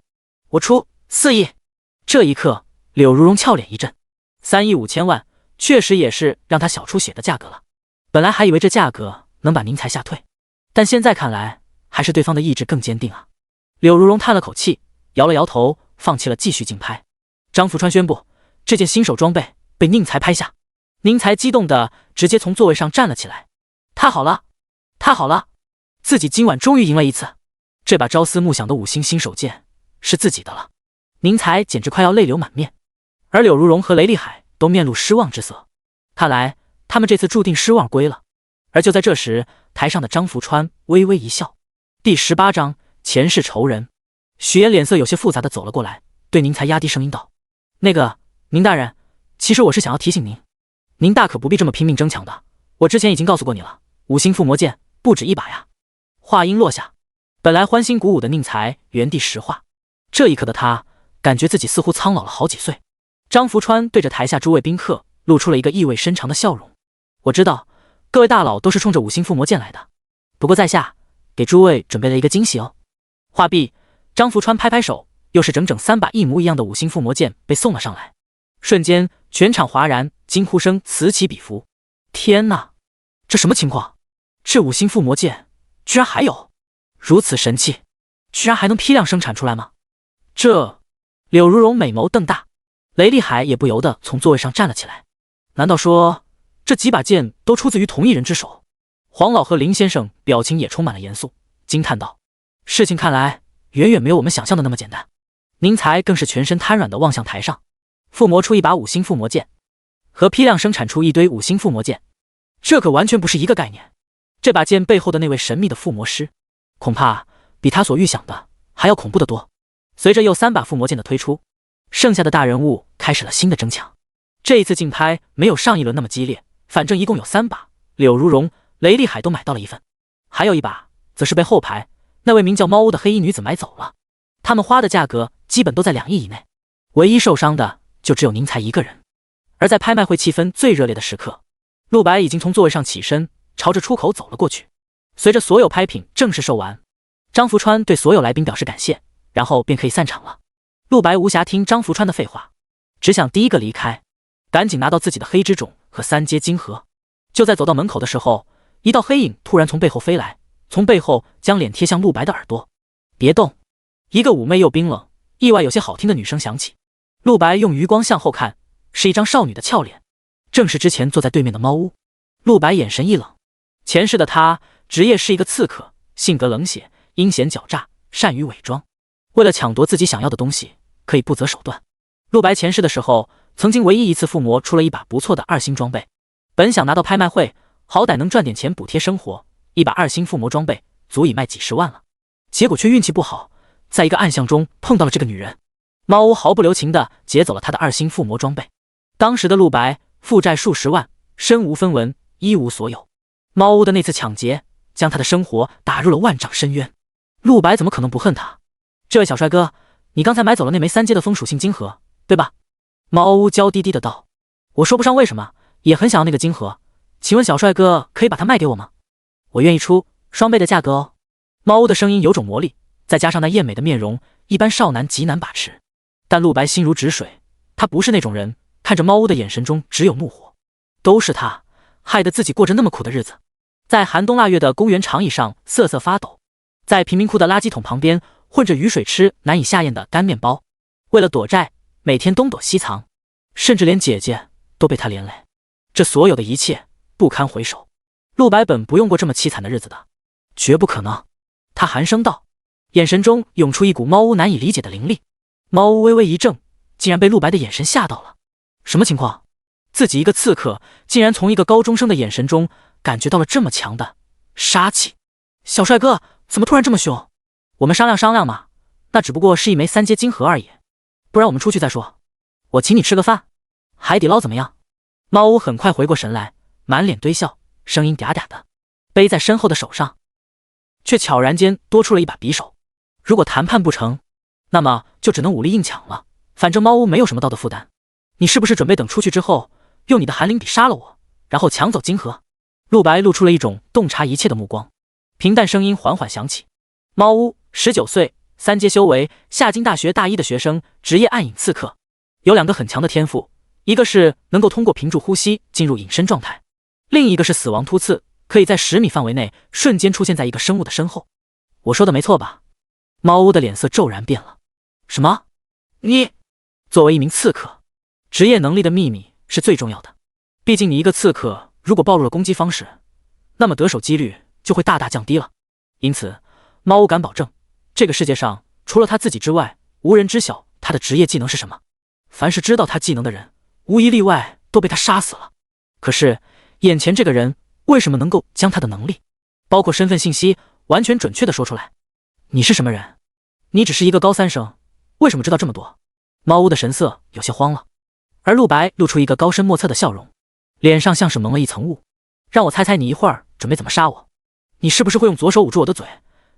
我出4亿！”这一刻，柳如荣俏脸一震，3亿5千万确实也是让他小出血的价格了。本来还以为这价格能把宁财吓退，但现在看来，还是对方的意志更坚定啊。柳如荣叹了口气，摇了摇头，放弃了继续竞拍。张福川宣布，这件新手装备被宁财拍下。宁财激动的直接从座位上站了起来，太好了，太好了，自己今晚终于赢了一次。这把朝思暮想的5星新手剑是自己的了。宁采简直快要泪流满面，而柳如荣和雷厉海都面露失望之色，看来他们这次注定失望归了。而就在这时，台上的张福川微微一笑。第18章前世仇人。许岩脸色有些复杂的走了过来，对宁采压低声音道：“那个，宁大人，其实我是想要提醒您，您大可不必这么拼命争抢的。我之前已经告诉过你了，5星附魔剑不止一把呀。”话音落下，本来欢欣鼓舞的宁采原地石化，这一刻的他感觉自己似乎苍老了好几岁。张福川对着台下诸位宾客露出了一个意味深长的笑容：“我知道各位大佬都是冲着5星附魔剑来的，不过在下给诸位准备了一个惊喜哦。”话毕，张福川拍拍手，又是整整3把一模一样的5星附魔剑被送了上来。瞬间，全场哗然，惊呼声此起彼伏。天哪，这什么情况？这5星附魔剑居然还有如此神器，居然还能批量生产出来吗？这……柳如荣美眸瞪大，雷厉海也不由得从座位上站了起来。难道说这几把剑都出自于同一人之手？黄老和林先生表情也充满了严肃，惊叹道：“事情看来远远没有我们想象的那么简单。”宁采更是全身瘫软地望向台上，附魔出一把5星附魔剑，和批量生产出一堆5星附魔剑，这可完全不是一个概念。这把剑背后的那位神秘的附魔师，恐怕比他所预想的还要恐怖得多。随着又3把附魔剑的推出，剩下的大人物开始了新的争抢。这一次竞拍没有上一轮那么激烈，反正一共有3把，柳如荣、雷厉海都买到了一份，还有一把则是被后排那位名叫猫屋的黑衣女子买走了。他们花的价格基本都在2亿以内，唯一受伤的就只有宁采一个人。而在拍卖会气氛最热烈的时刻，陆白已经从座位上起身，朝着出口走了过去。随着所有拍品正式售完，张福川对所有来宾表示感谢，然后便可以散场了。陆白无暇听张福川的废话，只想第一个离开，赶紧拿到自己的黑之种和3阶金盒。就在走到门口的时候，一道黑影突然从背后飞来，从背后将脸贴向陆白的耳朵。别动！一个妩媚又冰冷，意外有些好听的女声响起。陆白用余光向后看，是一张少女的俏脸，正是之前坐在对面的猫屋。陆白眼神一冷，前世的他职业是一个刺客，性格冷血，阴险狡诈，善于伪装，为了抢夺自己想要的东西可以不择手段。陆白前世的时候曾经唯一一次附魔出了一把不错的2星装备，本想拿到拍卖会好歹能赚点钱补贴生活，一把2星附魔装备足以卖几十万了，结果却运气不好，在一个暗巷中碰到了这个女人。猫屋毫不留情地劫走了他的2星附魔装备。当时的陆白负债数十万，身无分文，一无所有。猫屋的那次抢劫将他的生活打入了万丈深渊。陆白怎么可能不恨他？这位小帅哥，你刚才买走了那枚3阶的风属性金盒，对吧？猫屋娇滴滴的道。我说不上为什么，也很想要那个金盒，请问小帅哥可以把它卖给我吗？我愿意出双倍的价格哦。猫屋的声音有种魔力，再加上那艳美的面容，一般少男极难把持。但陆白心如止水，他不是那种人，看着猫屋的眼神中只有怒火。都是他害得自己过着那么苦的日子，在寒冬腊月的公园长椅上瑟瑟发抖，在贫民窟的垃圾桶旁边混着雨水吃难以下咽的干面包，为了躲债每天东躲西藏，甚至连姐姐都被他连累。这所有的一切不堪回首。陆白本不用过这么凄惨的日子的，绝不可能。他寒声道，眼神中涌出一股猫屋难以理解的凌厉。猫屋微微一怔，竟然被陆白的眼神吓到了。什么情况？自己一个刺客，竟然从一个高中生的眼神中感觉到了这么强的杀气。小帅哥，怎么突然这么凶？我们商量商量嘛，那只不过是一枚3阶金盒而已，不然我们出去再说。我请你吃个饭，海底捞怎么样？猫屋很快回过神来，满脸堆笑，声音嗲嗲的，背在身后的手上却悄然间多出了一把匕首。如果谈判不成，那么就只能武力硬抢了，反正猫屋没有什么道德负担。你是不是准备等出去之后，用你的寒灵笔杀了我，然后抢走金盒？陆白露出了一种洞察一切的目光，平淡声音缓缓响起。猫屋19岁，3阶修为，夏京大学大一的学生，职业暗影刺客，有2个很强的天赋，一个是能够通过屏住呼吸进入隐身状态，另一个是死亡突刺，可以在10米范围内瞬间出现在一个生物的身后。我说的没错吧？猫屋的脸色骤然变了。什么？你作为一名刺客，职业能力的秘密是最重要的。毕竟你一个刺客如果暴露了攻击方式，那么得手几率就会大大降低了。因此，猫屋敢保证，这个世界上除了他自己之外，无人知晓他的职业技能是什么。凡是知道他技能的人，无一例外都被他杀死了。可是眼前这个人为什么能够将他的能力，包括身份信息，完全准确地说出来？你是什么人？你只是一个高3生，为什么知道这么多？猫屋的神色有些慌了，而陆白露出一个高深莫测的笑容，脸上像是蒙了一层雾。让我猜猜你一会儿准备怎么杀我？你是不是会用左手捂住我的嘴，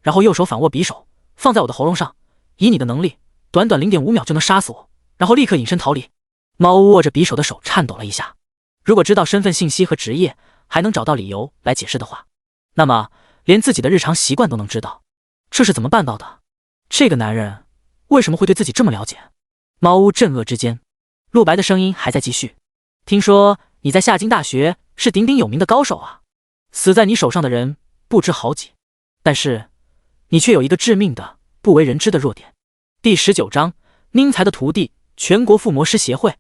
然后右手反握匕首放在我的喉咙上，以你的能力，短短0.5秒就能杀死我，然后立刻隐身逃离？猫屋握着匕首的手颤抖了一下。如果知道身份信息和职业，还能找到理由来解释的话，那么连自己的日常习惯都能知道，这是怎么办到的？这个男人为什么会对自己这么了解？猫屋震愕之间，陆白的声音还在继续。听说你在夏京大学是鼎鼎有名的高手啊，死在你手上的人不知好几，但是你却有一个致命的不为人知的弱点。第19章，宁财的徒弟，全国附魔师协会，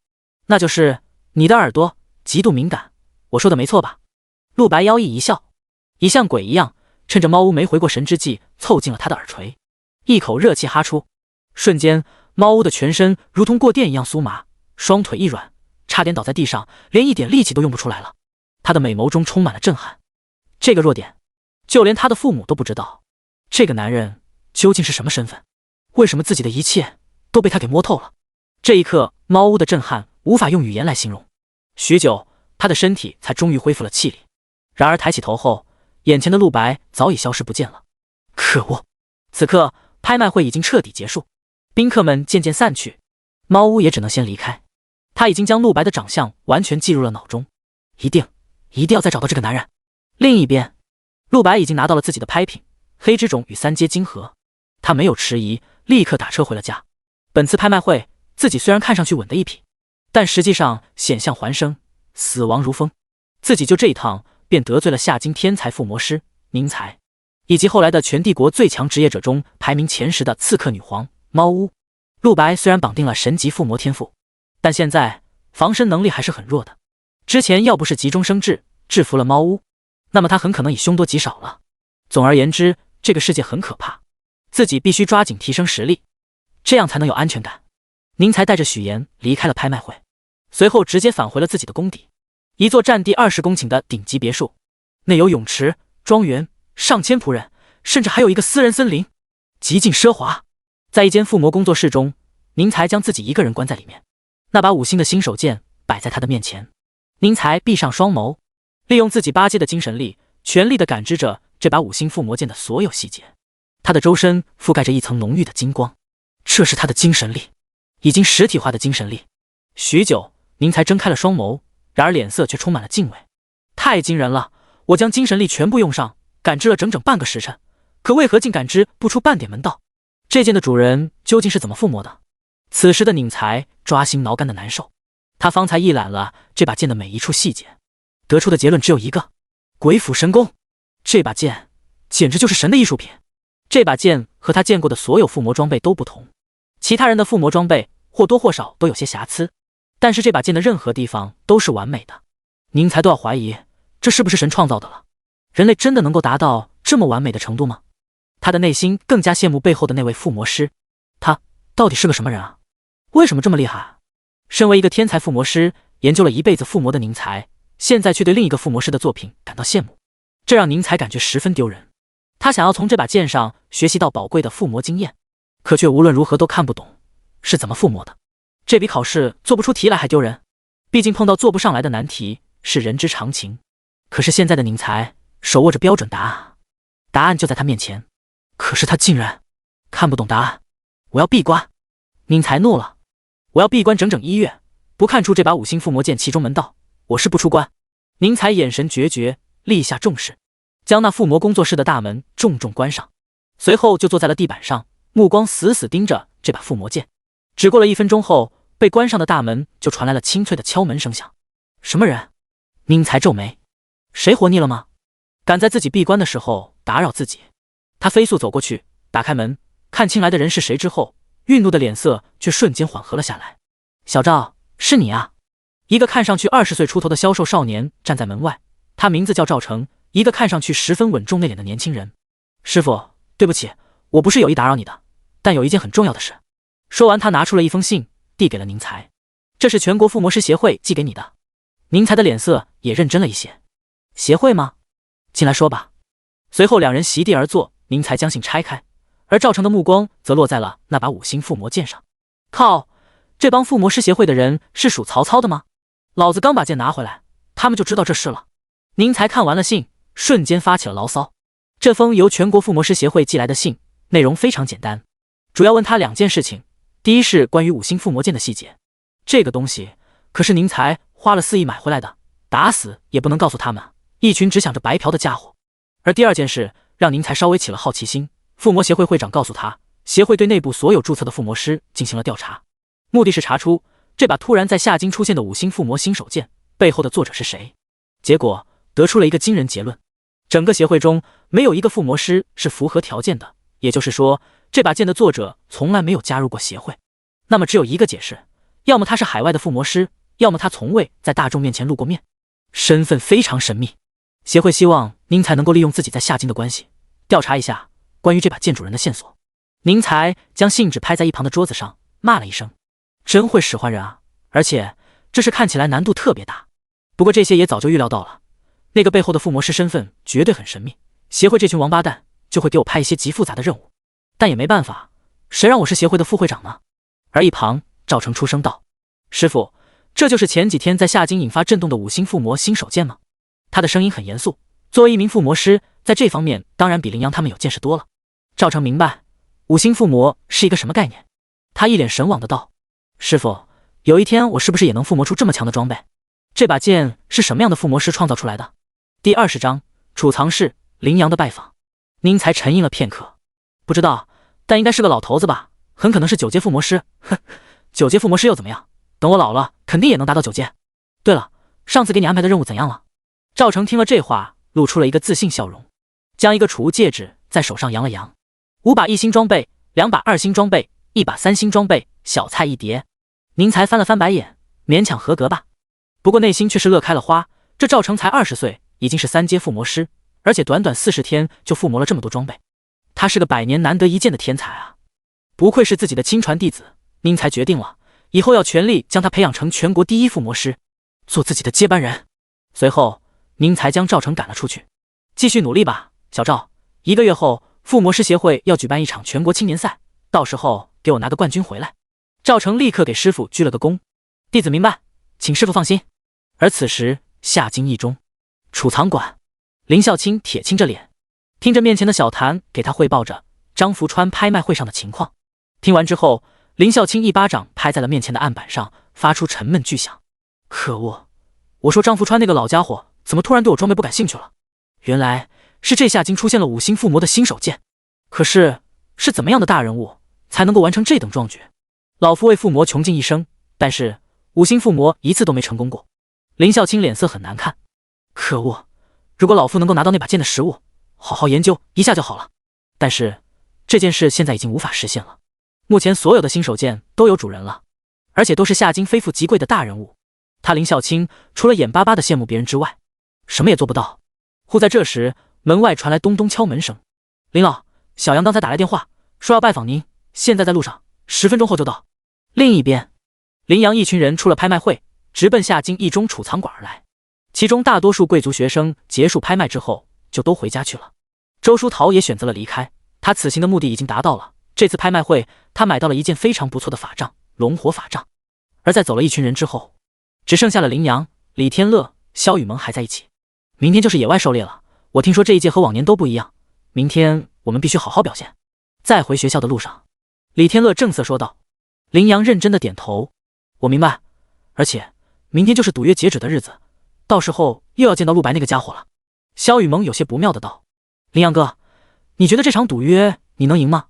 那就是你的耳朵极度敏感，我说的没错吧？陆白妖异一笑，一像鬼一样趁着猫屋没回过神之际凑近了他的耳垂，一口热气哈出，瞬间猫屋的全身如同过电一样酥麻，双腿一软，差点倒在地上，连一点力气都用不出来了。他的美眸中充满了震撼，这个弱点就连他的父母都不知道。这个男人究竟是什么身份？为什么自己的一切都被他给摸透了？这一刻，猫屋的震撼无法用语言来形容。许久，他的身体才终于恢复了气力。然而抬起头后，眼前的陆白早已消失不见了。可恶！此刻拍卖会已经彻底结束，宾客们渐渐散去，猫屋也只能先离开。他已经将陆白的长相完全记入了脑中，一定要再找到这个男人。另一边，陆白已经拿到了自己的拍品黑之种与3阶晶核，他没有迟疑，立刻打车回了家。本次拍卖会自己虽然看上去稳得一匹，但实际上险象环生，死亡如风。自己就这一趟便得罪了夏京天才附魔师宁财，以及后来的全帝国最强职业者中排名前10的刺客女皇猫屋。陆白虽然绑定了神级附魔天赋，但现在防身能力还是很弱的。之前要不是急中生智制服了猫屋，那么他很可能已凶多吉少了。总而言之，这个世界很可怕，自己必须抓紧提升实力，这样才能有安全感。宁财带着许言离开了拍卖会，随后直接返回了自己的宫邸，一座占地20公顷的顶级别墅，内有泳池、庄园、上千仆人，甚至还有一个私人森林，极尽奢华。在一间附魔工作室中，宁财将自己一个人关在里面，那把5星的新手剑摆在他的面前。宁财闭上双眸，利用自己8阶的精神力，全力地感知着这把5星附魔剑的所有细节。他的周身覆盖着一层浓郁的金光，这是他的精神力，已经实体化的精神力。许久，宁财睁开了双眸，然而脸色却充满了敬畏。太惊人了，我将精神力全部用上，感知了整整半个时辰，可为何竟感知不出半点门道？这剑的主人究竟是怎么附魔的？此时的宁财抓心挠肝的难受，他方才一览了这把剑的每一处细节，得出的结论只有一个：鬼斧神工。这把剑简直就是神的艺术品。这把剑和他见过的所有附魔装备都不同，其他人的附魔装备或多或少都有些瑕疵，但是这把剑的任何地方都是完美的。宁财都要怀疑这是不是神创造的了。人类真的能够达到这么完美的程度吗？他的内心更加羡慕背后的那位附魔师，他到底是个什么人啊？为什么这么厉害？身为一个天才附魔师，研究了一辈子附魔的宁财，现在却对另一个附魔师的作品感到羡慕，这让宁财感觉十分丢人。他想要从这把剑上学习到宝贵的附魔经验，可却无论如何都看不懂是怎么附魔的。这比考试做不出题来还丢人，毕竟碰到做不上来的难题是人之常情。可是现在的宁财手握着标准答案，答案就在他面前，可是他竟然看不懂答案。我要闭关！宁财怒了，我要闭关整整1月，不看出这把5星附魔剑其中门道，我是不出关。宁财眼神决绝，立下重誓，将那附魔工作室的大门重重关上，随后就坐在了地板上，目光死死盯着这把附魔剑。只过了1分钟后，被关上的大门就传来了清脆的敲门声响。什么人？宁财皱眉，谁活腻了吗？敢在自己闭关的时候打扰自己？他飞速走过去，打开门，看清来的人是谁之后，愠怒的脸色却瞬间缓和了下来。小赵，是你啊？一个看上去20岁出头的销售少年站在门外，他名字叫赵成，一个看上去十分稳重内敛的年轻人。师傅，对不起，我不是有意打扰你的，但有一件很重要的事。说完，他拿出了一封信，递给了宁财。这是全国附魔师协会寄给你的。宁财的脸色也认真了一些。协会吗？进来说吧。随后两人席地而坐，宁财将信拆开，而赵成的目光则落在了那把5星附魔剑上。靠，这帮附魔师协会的人是属曹操的吗？老子刚把剑拿回来，他们就知道这事了。宁财看完了信，瞬间发起了牢骚。这封由全国附魔师协会寄来的信，内容非常简单，主要问他2件事情。第一是关于5星附魔剑的细节，这个东西可是宁财花了4亿买回来的，打死也不能告诉他们，一群只想着白嫖的家伙。而第2件事让宁财稍微起了好奇心，附魔协会会长告诉他，协会对内部所有注册的附魔师进行了调查，目的是查出这把突然在夏京出现的5星附魔新手剑背后的作者是谁。结果得出了一个惊人结论，整个协会中没有一个附魔师是符合条件的，也就是说这把剑的作者从来没有加入过协会。那么只有一个解释，要么他是海外的附魔师，要么他从未在大众面前露过面，身份非常神秘。协会希望宁财能够利用自己在夏京的关系，调查一下关于这把剑主人的线索。宁财将信纸拍在一旁的桌子上，骂了一声：真会使唤人啊，而且这事看起来难度特别大。不过这些也早就预料到了，那个背后的附魔师身份绝对很神秘，协会这群王八蛋就会给我派一些极复杂的任务，但也没办法，谁让我是协会的副会长呢？而一旁赵成出声道：师傅，这就是前几天在夏京引发震动的5星附魔新手剑吗？他的声音很严肃，作为一名附魔师，在这方面当然比羚羊他们有见识多了。赵成明白5星附魔是一个什么概念，他一脸神往的道：师傅，有一天我是不是也能附魔出这么强的装备？这把剑是什么样的附魔师创造出来的？第20章储藏室，羚羊的拜访。宁财沉吟了片刻，不知道，但应该是个老头子吧，很可能是9阶附魔师。哼，9阶附魔师又怎么样？等我老了，肯定也能达到9阶。对了，上次给你安排的任务怎样了？赵成听了这话，露出了一个自信笑容，将一个储物戒指在手上扬了扬。5把1星装备，2把2星装备，1把3星装备，小菜一碟。宁财翻了翻白眼，勉强合格吧。不过内心却是乐开了花，这赵成才20岁，已经是3阶附魔师，而且短短40天就附魔了这么多装备，他是个100年难得一见的天才啊！不愧是自己的亲传弟子，宁财决定了，以后要全力将他培养成全国第1附魔师，做自己的接班人。随后宁财将赵成赶了出去，继续努力吧，小赵，1个月后附魔师协会要举办一场全国青年赛，到时候给我拿个冠军回来。赵成立刻给师傅鞠了个躬，弟子明白，请师傅放心。而此时夏京驿中储藏馆，林孝清铁青着脸，听着面前的小谭给他汇报着张福川拍卖会上的情况。听完之后，林孝清一巴掌拍在了面前的案板上，发出沉闷巨响。可恶，我说张福川那个老家伙怎么突然对我装备不感兴趣了？原来是这夏京出现了5星附魔的新手剑。可是怎么样的大人物才能够完成这等壮举？老夫为附魔穷尽一生，但是5星附魔一次都没成功过。林孝清脸色很难看。可恶，如果老夫能够拿到那把剑的实物，好好研究一下就好了。但是这件事现在已经无法实现了。目前所有的新手剑都有主人了，而且都是夏京非富即贵的大人物。他林孝清除了眼巴巴的羡慕别人之外，什么也做不到。忽在这时，门外传来咚咚敲门声。林老，小杨刚才打来电话，说要拜访您，现在在路上，10分钟后就到。另一边，林阳一群人出了拍卖会，直奔夏京驿中储藏馆而来。其中大多数贵族学生结束拍卖之后就都回家去了。周书桃也选择了离开，他此行的目的已经达到了。这次拍卖会，他买到了一件非常不错的法杖——龙火法杖。而在走了一群人之后，只剩下了林阳、李天乐、萧雨萌还在一起。明天就是野外狩猎了，我听说这一届和往年都不一样，明天我们必须好好表现。在回学校的路上，李天乐正色说道。林阳认真的点头，我明白，而且明天就是赌约截止的日子，到时候又要见到陆白那个家伙了。萧雨萌有些不妙的道，林阳哥，你觉得这场赌约你能赢吗？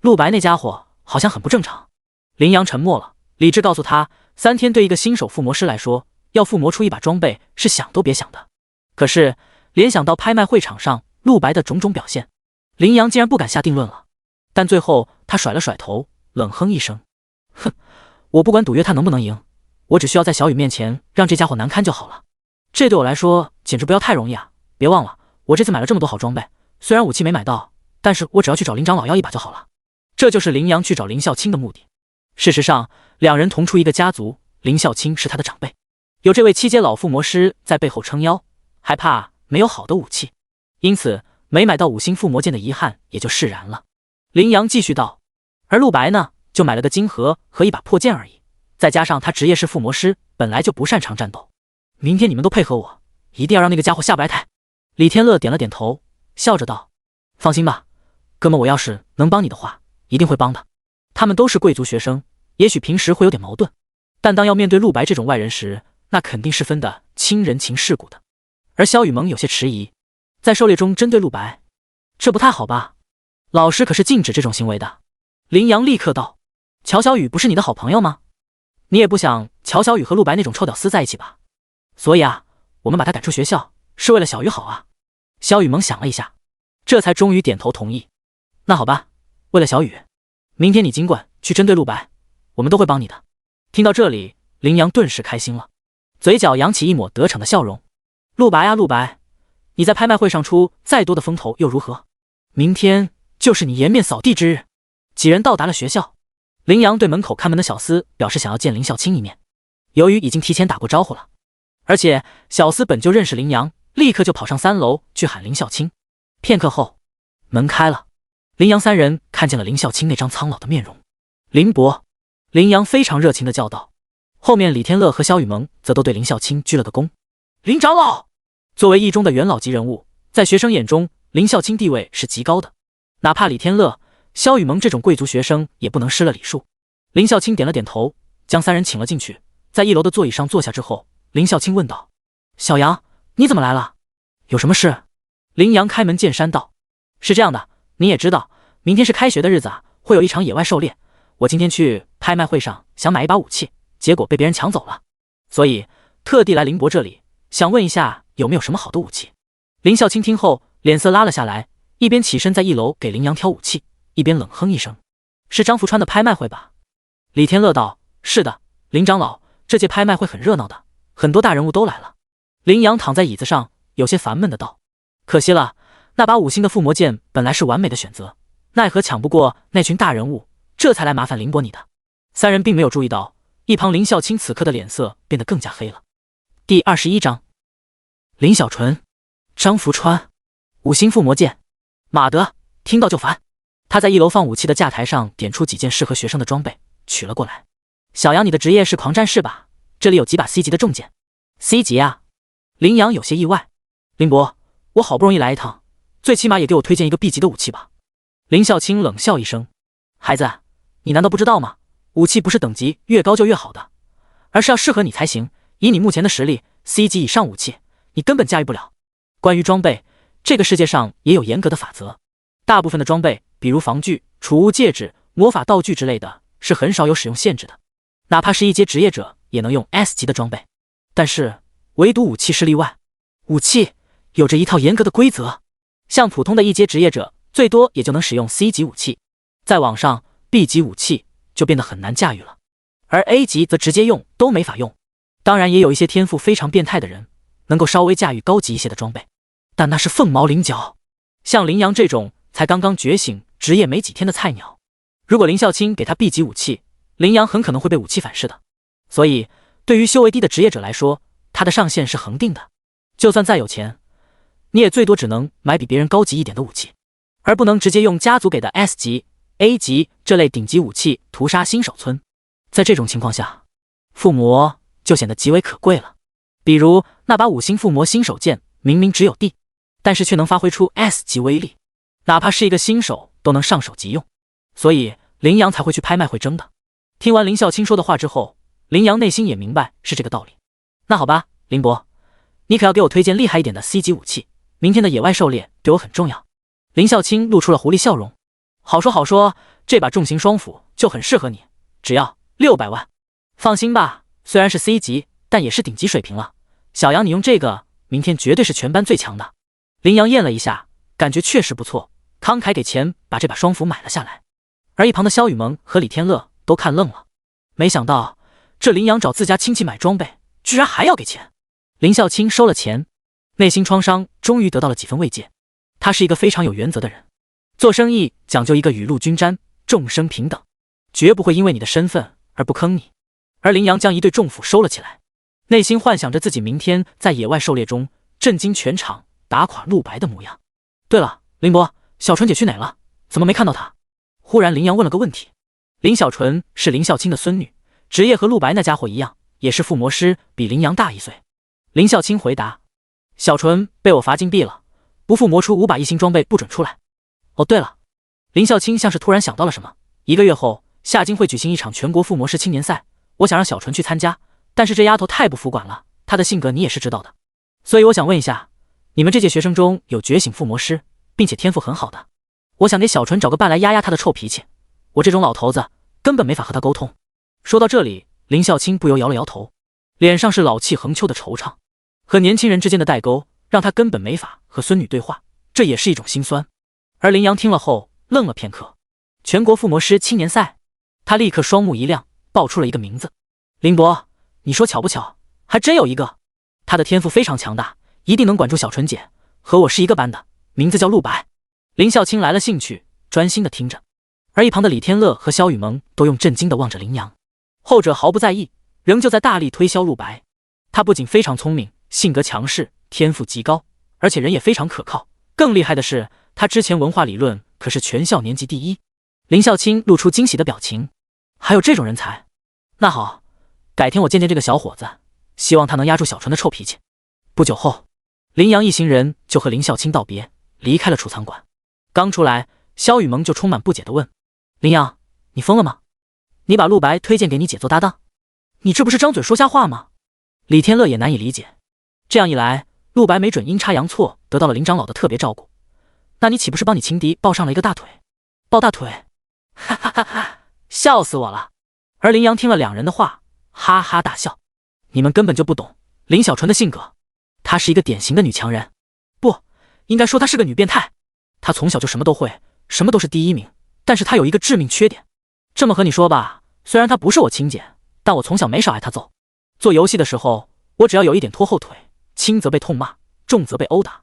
陆白那家伙好像很不正常。林阳沉默了，理智告诉他，3天对一个新手附魔师来说，要附魔出一把装备是想都别想的。可是联想到拍卖会场上陆白的种种表现，林阳竟然不敢下定论了。但最后他甩了甩头，冷哼一声，哼，我不管赌约他能不能赢，我只需要在小雨面前让这家伙难堪就好了。这对我来说简直不要太容易啊！别忘了，我这次买了这么多好装备，虽然武器没买到，但是我只要去找林长老要一把就好了。这就是林阳去找林孝卿的目的。事实上，两人同出一个家族，林孝卿是他的长辈，有这位七阶老附魔师在背后撑腰，还怕没有好的武器，因此没买到5星附魔剑的遗憾也就释然了。林阳继续道，而陆白呢，就买了个金盒和一把破剑而已，再加上他职业是附魔师，本来就不擅长战斗。明天你们都配合我，一定要让那个家伙下不来台。李天乐点了点头，笑着道，放心吧，哥们，我要是能帮你的话，一定会帮的。他们都是贵族学生，也许平时会有点矛盾，但当要面对陆白这种外人时，那肯定是分得清人情世故的。而萧雨萌有些迟疑，在狩猎中针对陆白，这不太好吧？老师可是禁止这种行为的。林阳立刻道，乔小雨不是你的好朋友吗？你也不想乔小雨和陆白那种臭屌丝在一起吧？所以啊，我们把他赶出学校，是为了小雨好啊。萧雨萌想了一下，这才终于点头同意。那好吧，为了小雨，明天你尽管去针对陆白，我们都会帮你的。听到这里，林阳顿时开心了，嘴角扬起一抹得逞的笑容。陆白啊陆白，你在拍卖会上出再多的风头又如何？明天就是你颜面扫地之日。几人到达了学校，林阳对门口看门的小厮表示想要见林孝卿一面，由于已经提前打过招呼了，而且小厮本就认识林阳，立刻就跑上3楼去喊林孝卿。片刻后，门开了，林阳3人看见了林孝卿那张苍老的面容。林伯，林阳非常热情地叫道。后面李天乐和萧雨萌则都对林孝卿鞠了个躬。林长老，作为一中的元老级人物，在学生眼中，林孝卿地位是极高的，哪怕李天乐、萧雨萌这种贵族学生也不能失了礼数。林孝卿点了点头，将3人请了进去，在1楼的座椅上坐下之后，林孝卿问道，小杨，你怎么来了？有什么事？林阳开门见山道，是这样的，你也知道，明天是开学的日子啊，会有一场野外狩猎，我今天去拍卖会上想买一把武器，结果被别人抢走了，所以特地来林伯这里，想问一下有没有什么好的武器。林孝卿听后脸色拉了下来，一边起身在1楼给林阳挑武器，一边冷哼一声，是张福川的拍卖会吧？李天乐道，是的，林长老，这届拍卖会很热闹的，很多大人物都来了。林阳躺在椅子上有些烦闷的道，可惜了，那把5星的附魔剑本来是完美的选择，奈何抢不过那群大人物，这才来麻烦林伯你的。3人并没有注意到，一旁林孝卿此刻的脸色变得更加黑了。第21章，林小纯、张福川5星附魔剑，马德听到就烦。他在1楼放武器的架台上点出几件适合学生的装备，取了过来。小杨，你的职业是狂战士吧？这里有几把 C 级的重剑。C 级啊？林阳有些意外。林伯，我好不容易来一趟，最起码也给我推荐一个 B 级的武器吧。林孝卿冷笑一声，孩子，你难道不知道吗？武器不是等级越高就越好的，而是要适合你才行。以你目前的实力， C 级以上武器你根本驾驭不了。关于装备，这个世界上也有严格的法则，大部分的装备，比如防具、储物戒指、魔法道具之类的，是很少有使用限制的，哪怕是一阶职业者也能用 S 级的装备，但是唯独武器是例外。武器有着一套严格的规则，像普通的一阶职业者最多也就能使用 C 级武器，再往上 B 级武器就变得很难驾驭了，而 A 级则直接用都没法用。当然也有一些天赋非常变态的人能够稍微驾驭高级一些的装备，但那是凤毛麟角。像林阳这种才刚刚觉醒职业没几天的菜鸟，如果林孝卿给他 B 级武器，林阳很可能会被武器反噬的。所以对于修为低的职业者来说，他的上限是恒定的，就算再有钱，你也最多只能买比别人高级一点的武器，而不能直接用家族给的 S 级、A 级这类顶级武器屠杀新手村。在这种情况下，附魔就显得极为可贵了。比如那把5星附魔新手剑，明明只有 D， 但是却能发挥出 S 级威力，哪怕是一个新手都能上手即用，所以林阳才会去拍卖会争的。听完林孝卿说的话之后，林阳内心也明白是这个道理。那好吧，林伯，你可要给我推荐厉害一点的 C 级武器，明天的野外狩猎对我很重要。林孝卿露出了狐狸笑容，好说好说，这把重型双斧就很适合你，只要600万。放心吧，虽然是 C 级，但也是顶级水平了。小杨，你用这个，明天绝对是全班最强的。林阳验了一下，感觉确实不错，慷慨给钱把这把双斧买了下来。而一旁的萧雨萌和李天乐都看愣了，没想到这林阳找自家亲戚买装备，居然还要给钱。林孝卿收了钱，内心创伤终于得到了几分慰藉。他是一个非常有原则的人，做生意讲究一个雨露均沾，众生平等，绝不会因为你的身份而不坑你。而林阳将一对重斧收了起来，内心幻想着自己明天在野外狩猎中震惊全场，打垮陆白的模样。对了，林伯，小纯姐去哪了？怎么没看到她？忽然林阳问了个问题。林小纯是林孝卿的孙女，职业和陆白那家伙一样，也是附魔师，比林阳大1岁。林孝卿回答：小纯被我罚禁闭了，不附魔出5把1星装备不准出来。哦，对了，林孝卿像是突然想到了什么，1个月后夏京会举行一场全国附魔师青年赛，我想让小纯去参加，但是这丫头太不服管了，她的性格你也是知道的，所以我想问一下，你们这届学生中有觉醒附魔师并且天赋很好的，我想给小纯找个伴来压压她的臭脾气，我这种老头子根本没法和她沟通。说到这里，林孝卿不由摇了摇头，脸上是老气横秋的惆怅，和年轻人之间的代沟让他根本没法和孙女对话，这也是一种心酸。而林阳听了后愣了片刻，全国附魔师青年赛，他立刻双目一亮，报出了一个名字。林伯，你说巧不巧，还真有一个，他的天赋非常强大，一定能管住小纯姐，和我是一个班的，名字叫陆白。林孝卿来了兴趣，专心的听着，而一旁的李天乐和萧雨萌都用震惊的望着林阳，后者毫不在意，仍旧在大力推销陆白。他不仅非常聪明，性格强势，天赋极高，而且人也非常可靠，更厉害的是他之前文化理论可是全校年级第1。林孝卿露出惊喜的表情，还有这种人才，那好，改天我见见这个小伙子，希望他能压住小纯的臭脾气。不久后，林阳一行人就和林孝卿道别，离开了储藏馆。刚出来，萧雨萌就充满不解地问：林阳，你疯了吗？你把陆白推荐给你姐做搭档，你这不是张嘴说瞎话吗？李天乐也难以理解，这样一来，陆白没准阴差阳错得到了林长老的特别照顾，那你岂不是帮你情敌抱上了一个大腿？抱大腿？哈哈哈哈，笑死我了。而林阳听了两人的话，哈哈大笑。你们根本就不懂林小纯的性格，她是一个典型的女强人，不应该说她是个女变态。她从小就什么都会，什么都是第1名，但是她有一个致命缺点。这么和你说吧，虽然她不是我亲姐，但我从小没少挨她揍。做游戏的时候，我只要有一点拖后腿，轻则被痛骂，重则被殴打，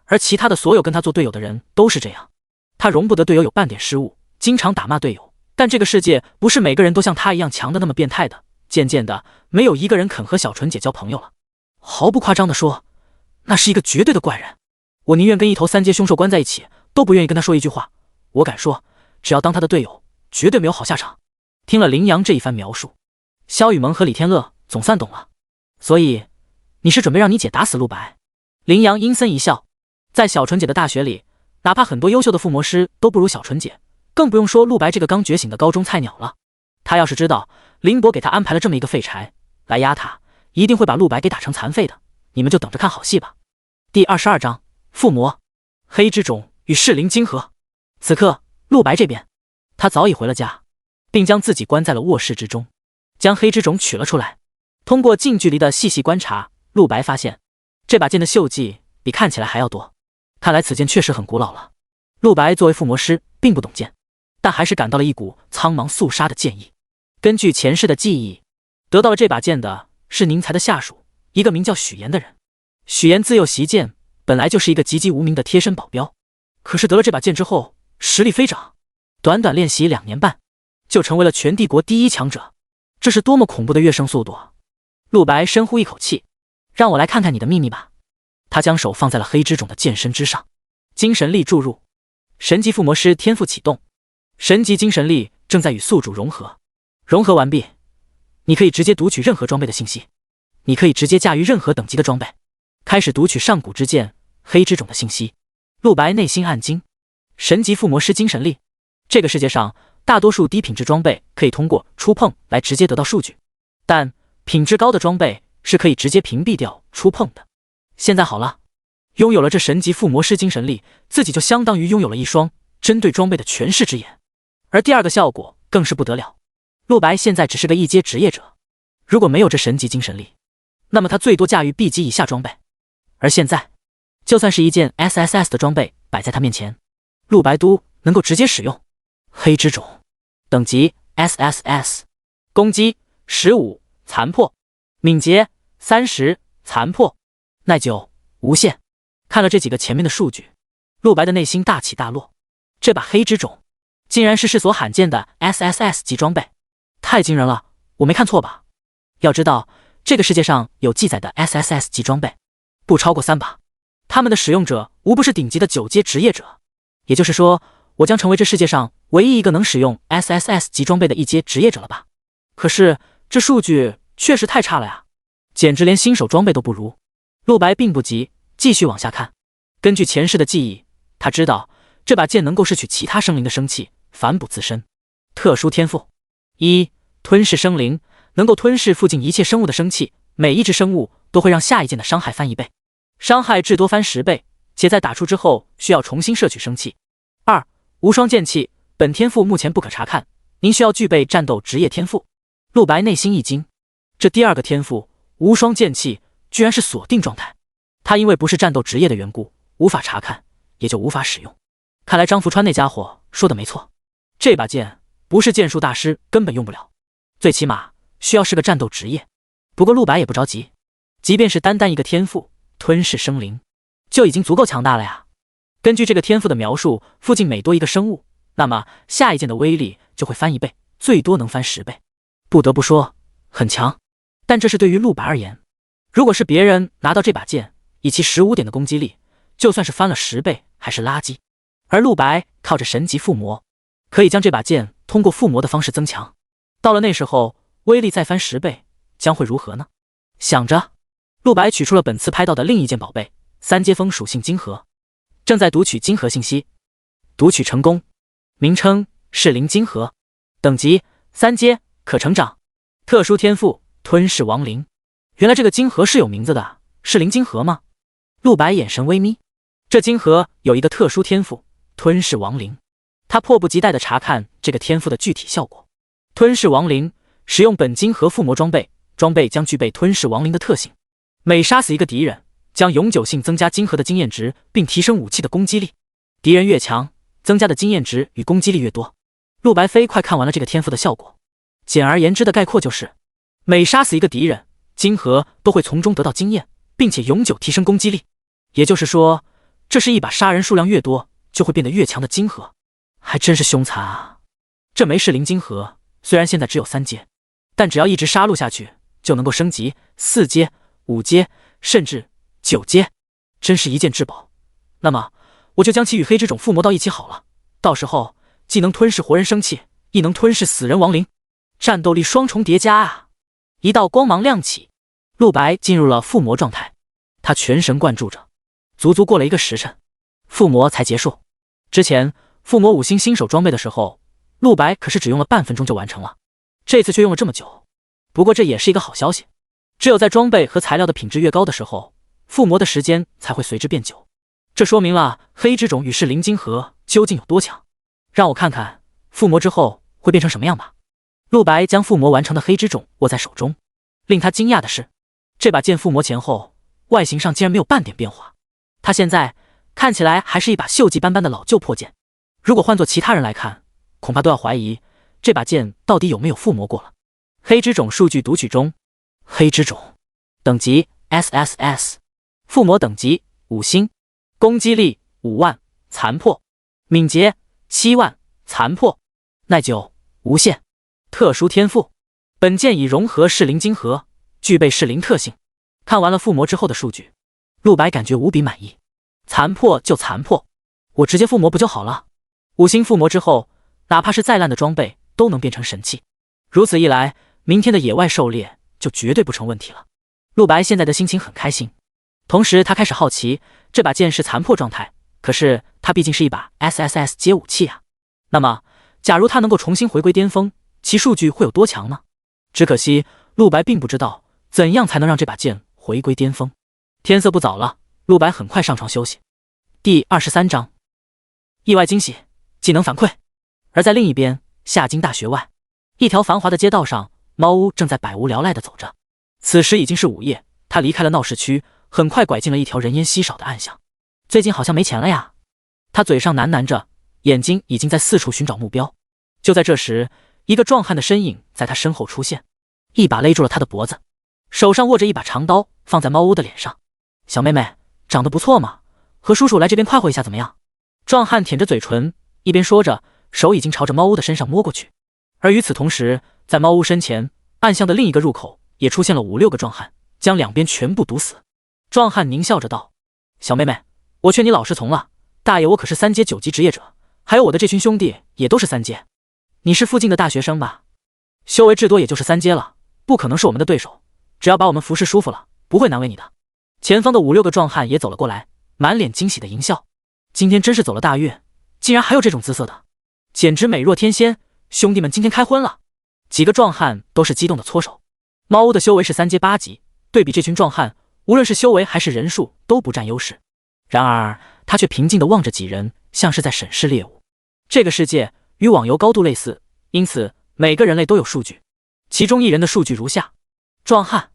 而其他的所有跟她做队友的人都是这样。她容不得队友有半点失误，经常打骂队友，但这个世界不是每个人都像她一样强的那么变态的。渐渐的，没有一个人肯和小纯姐交朋友了。毫不夸张地说，那是一个绝对的怪人。我宁愿跟一头3阶凶兽关在一起，都不愿意跟他说一句话。我敢说，只要当他的队友，绝对没有好下场。听了林阳这一番描述，萧雨萌和李天乐总算懂了。所以，你是准备让你姐打死陆白？林阳阴森一笑，在小纯姐的大学里，哪怕很多优秀的附魔师都不如小纯姐，更不用说陆白这个刚觉醒的高中菜鸟了。他要是知道林博给他安排了这么一个废柴来压他，一定会把陆白给打成残废的。你们就等着看好戏吧。第22章附魔，黑之种与噬灵晶合。此刻陆白这边，他早已回了家，并将自己关在了卧室之中，将黑之种取了出来。通过近距离的细细观察，陆白发现这把剑的锈迹比看起来还要多，看来此剑确实很古老了。陆白作为附魔师并不懂剑，但还是感到了一股苍茫肃杀的剑意。根据前世的记忆，得到了这把剑的是宁财的下属，一个名叫许岩的人。许岩自幼习剑，本来就是一个籍籍无名的贴身保镖，可是得了这把剑之后，实力飞涨，短短练习2年半，就成为了全帝国第1强者。这是多么恐怖的跃升速度啊！陆白深呼一口气，让我来看看你的秘密吧。他将手放在了黑之种的剑身之上，精神力注入，神级附魔师天赋启动，神级精神力正在与宿主融合。融合完毕，你可以直接读取任何装备的信息，你可以直接驾驭任何等级的装备，开始读取上古之剑黑之种的信息。陆白内心暗惊，神级附魔师精神力，这个世界上大多数低品质装备可以通过触碰来直接得到数据，但品质高的装备是可以直接屏蔽掉触碰的。现在好了，拥有了这神级附魔师精神力，自己就相当于拥有了一双针对装备的全视之眼。而第二个效果更是不得了，陆白现在只是个1阶职业者，如果没有这神级精神力，那么他最多驾驭 B 级以下装备。而现在，就算是一件 SSS 的装备摆在他面前，陆白都能够直接使用。黑之种，等级 SSS， 攻击15，残破，敏捷30，残破，耐久无限。看了这几个前面的数据，陆白的内心大起大落。这把黑之种竟然是世所罕见的 SSS 级装备，太惊人了！我没看错吧？要知道，这个世界上有记载的 SSS 级装备不超过3把，他们的使用者无不是顶级的9阶职业者。也就是说，我将成为这世界上唯一一个能使用 SSS 级装备的1阶职业者了吧？可是这数据确实太差了呀，简直连新手装备都不如。陆白并不急，继续往下看。根据前世的记忆，他知道这把剑能够摄取其他生灵的生气，反哺自身。特殊天赋1：吞噬生灵，能够吞噬附近一切生物的生气，每一只生物都会让下一剑的伤害翻1倍，伤害至多翻10倍，且在打出之后需要重新摄取生气。2：无双剑气，本天赋目前不可查看，您需要具备战斗职业天赋。陆白内心一惊，这第2个天赋无双剑气居然是锁定状态，他因为不是战斗职业的缘故，无法查看，也就无法使用。看来张福川那家伙说的没错，这把剑不是剑术大师根本用不了，最起码需要是个战斗职业。不过陆白也不着急，即便是单一个天赋吞噬生灵，就已经足够强大了呀。根据这个天赋的描述，附近每多一个生物，那么下一剑的威力就会翻1倍，最多能翻10倍。不得不说很强，但这是对于陆白而言。如果是别人拿到这把剑，以其15点的攻击力，就算是翻了10倍还是垃圾。而陆白靠着神级附魔，可以将这把剑通过附魔的方式增强，到了那时候威力再翻10倍，将会如何呢？想着，陆白取出了本次拍到的另一件宝贝3阶风属性晶核，正在读取晶核信息。读取成功，名称噬灵晶核，等级3阶，可成长，特殊天赋吞噬亡灵。原来这个晶核是有名字的，噬灵晶核吗？陆白眼神微眯，这晶核有一个特殊天赋吞噬亡灵，他迫不及待地查看这个天赋的具体效果。吞噬亡灵，使用本晶核附魔装备，装备将具备吞噬亡灵的特性，每杀死一个敌人，将永久性增加晶核的经验值，并提升武器的攻击力。敌人越强，增加的经验值与攻击力越多。陆白飞快看完了这个天赋的效果，简而言之的概括就是，每杀死一个敌人，晶核都会从中得到经验，并且永久提升攻击力。也就是说，这是一把杀人数量越多就会变得越强的晶核，还真是凶残啊！这枚噬灵晶核虽然现在只有3阶，但只要一直杀戮下去，就能够升级4阶、5阶，甚至9阶，真是一件至宝。那么我就将其与黑之种附魔到一起好了，到时候既能吞噬活人生气，亦能吞噬死人亡灵，战斗力双重叠加啊！一道光芒亮起，陆白进入了附魔状态，他全神贯注着，足足过了1个时辰，附魔才结束。之前附魔5星新手装备的时候，陆白可是只用了半分钟就完成了，这次却用了这么久。不过这也是一个好消息，只有在装备和材料的品质越高的时候，附魔的时间才会随之变久。这说明了黑之种与噬灵晶核究竟有多强。让我看看附魔之后会变成什么样吧。陆白将附魔完成的黑之种握在手中，令他惊讶的是，这把剑附魔前后外形上竟然没有半点变化，他现在看起来还是一把锈迹斑斑的老旧破剑。如果换做其他人来看，恐怕都要怀疑这把剑到底有没有附魔过了。黑之种数据读取中，黑之种等级 SSS， 附魔等级5星，攻击力5万，残破，敏捷7万，残破，耐久无限。特殊天赋，本剑已融合噬灵晶核，具备噬灵特性。看完了附魔之后的数据，陆白感觉无比满意。残破就残破，我直接附魔不就好了？5星附魔之后，哪怕是再烂的装备都能变成神器。如此一来，明天的野外狩猎就绝对不成问题了。陆白现在的心情很开心，同时他开始好奇，这把剑是残破状态，可是它毕竟是一把 SSS 阶武器啊。那么假如它能够重新回归巅峰，其数据会有多强呢？只可惜陆白并不知道怎样才能让这把剑回归巅峰。天色不早了，陆白很快上床休息。第23章意外惊喜，技能反馈。而在另一边，夏京大学外，一条繁华的街道上，猫屋正在百无聊赖地走着。此时已经是午夜，他离开了闹市区，很快拐进了一条人烟稀少的暗巷。最近好像没钱了呀，他嘴上喃喃着，眼睛已经在四处寻找目标。就在这时，一个壮汉的身影在他身后出现，一把勒住了他的脖子，手上握着一把长刀，放在猫屋的脸上。小妹妹长得不错嘛，和叔叔来这边快活一下怎么样？壮汉舔着嘴唇，一边说着，手已经朝着猫屋的身上摸过去。而与此同时，在猫屋身前暗巷的另一个入口也出现了5、6个壮汉，将两边全部堵死。壮汉狞笑着道：“小妹妹，我劝你老实从了，大爷我可是3阶9级职业者，还有我的这群兄弟也都是3阶。你是附近的大学生吧？修为至多也就是3阶了，不可能是我们的对手。只要把我们服侍舒服了，不会难为你的。”前方的5、6个壮汉也走了过来，满脸惊喜的淫笑。今天真是走了大运，竟然还有这种姿色的，简直美若天仙！兄弟们今天开荤了！几个壮汉都是激动的搓手。猫屋的修为是3阶8级，对比这群壮汉，无论是修为还是人数都不占优势。然而他却平静地望着几人，像是在审视猎物。这个世界与网游高度类似，因此每个人类都有数据。其中一人的数据如下：壮汉，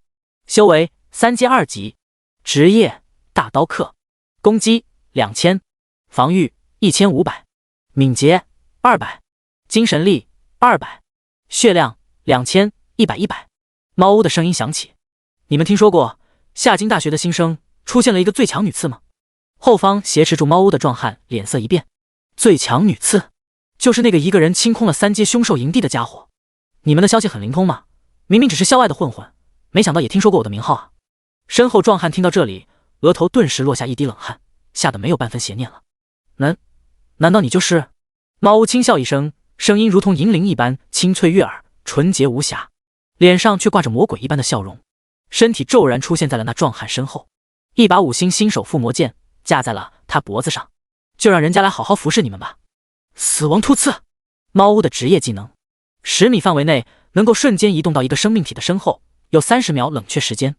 修为3阶2级，职业大刀客，攻击2000，防御1500，敏捷200，精神力200，血量2000，100。猫屋的声音响起：“你们听说过夏京大学的新生出现了一个最强女刺吗？”后方挟持住猫屋的壮汉脸色一变：“最强女刺，就是那个一个人清空了3阶凶兽营地的家伙。你们的消息很灵通吗？明明只是校外的混混，没想到也听说过我的名号啊！”身后壮汉听到这里，额头顿时落下一滴冷汗，吓得没有半分邪念了。难道你就是？猫屋轻笑一声，声音如同银铃一般清脆悦耳，纯洁无瑕，脸上却挂着魔鬼一般的笑容，身体骤然出现在了那壮汉身后，一把5星新手附魔剑架在了他脖子上。就让人家来好好服侍你们吧。死亡突刺，猫屋的职业技能，10米范围内能够瞬间移动到一个生命体的身后，有30秒冷却时间。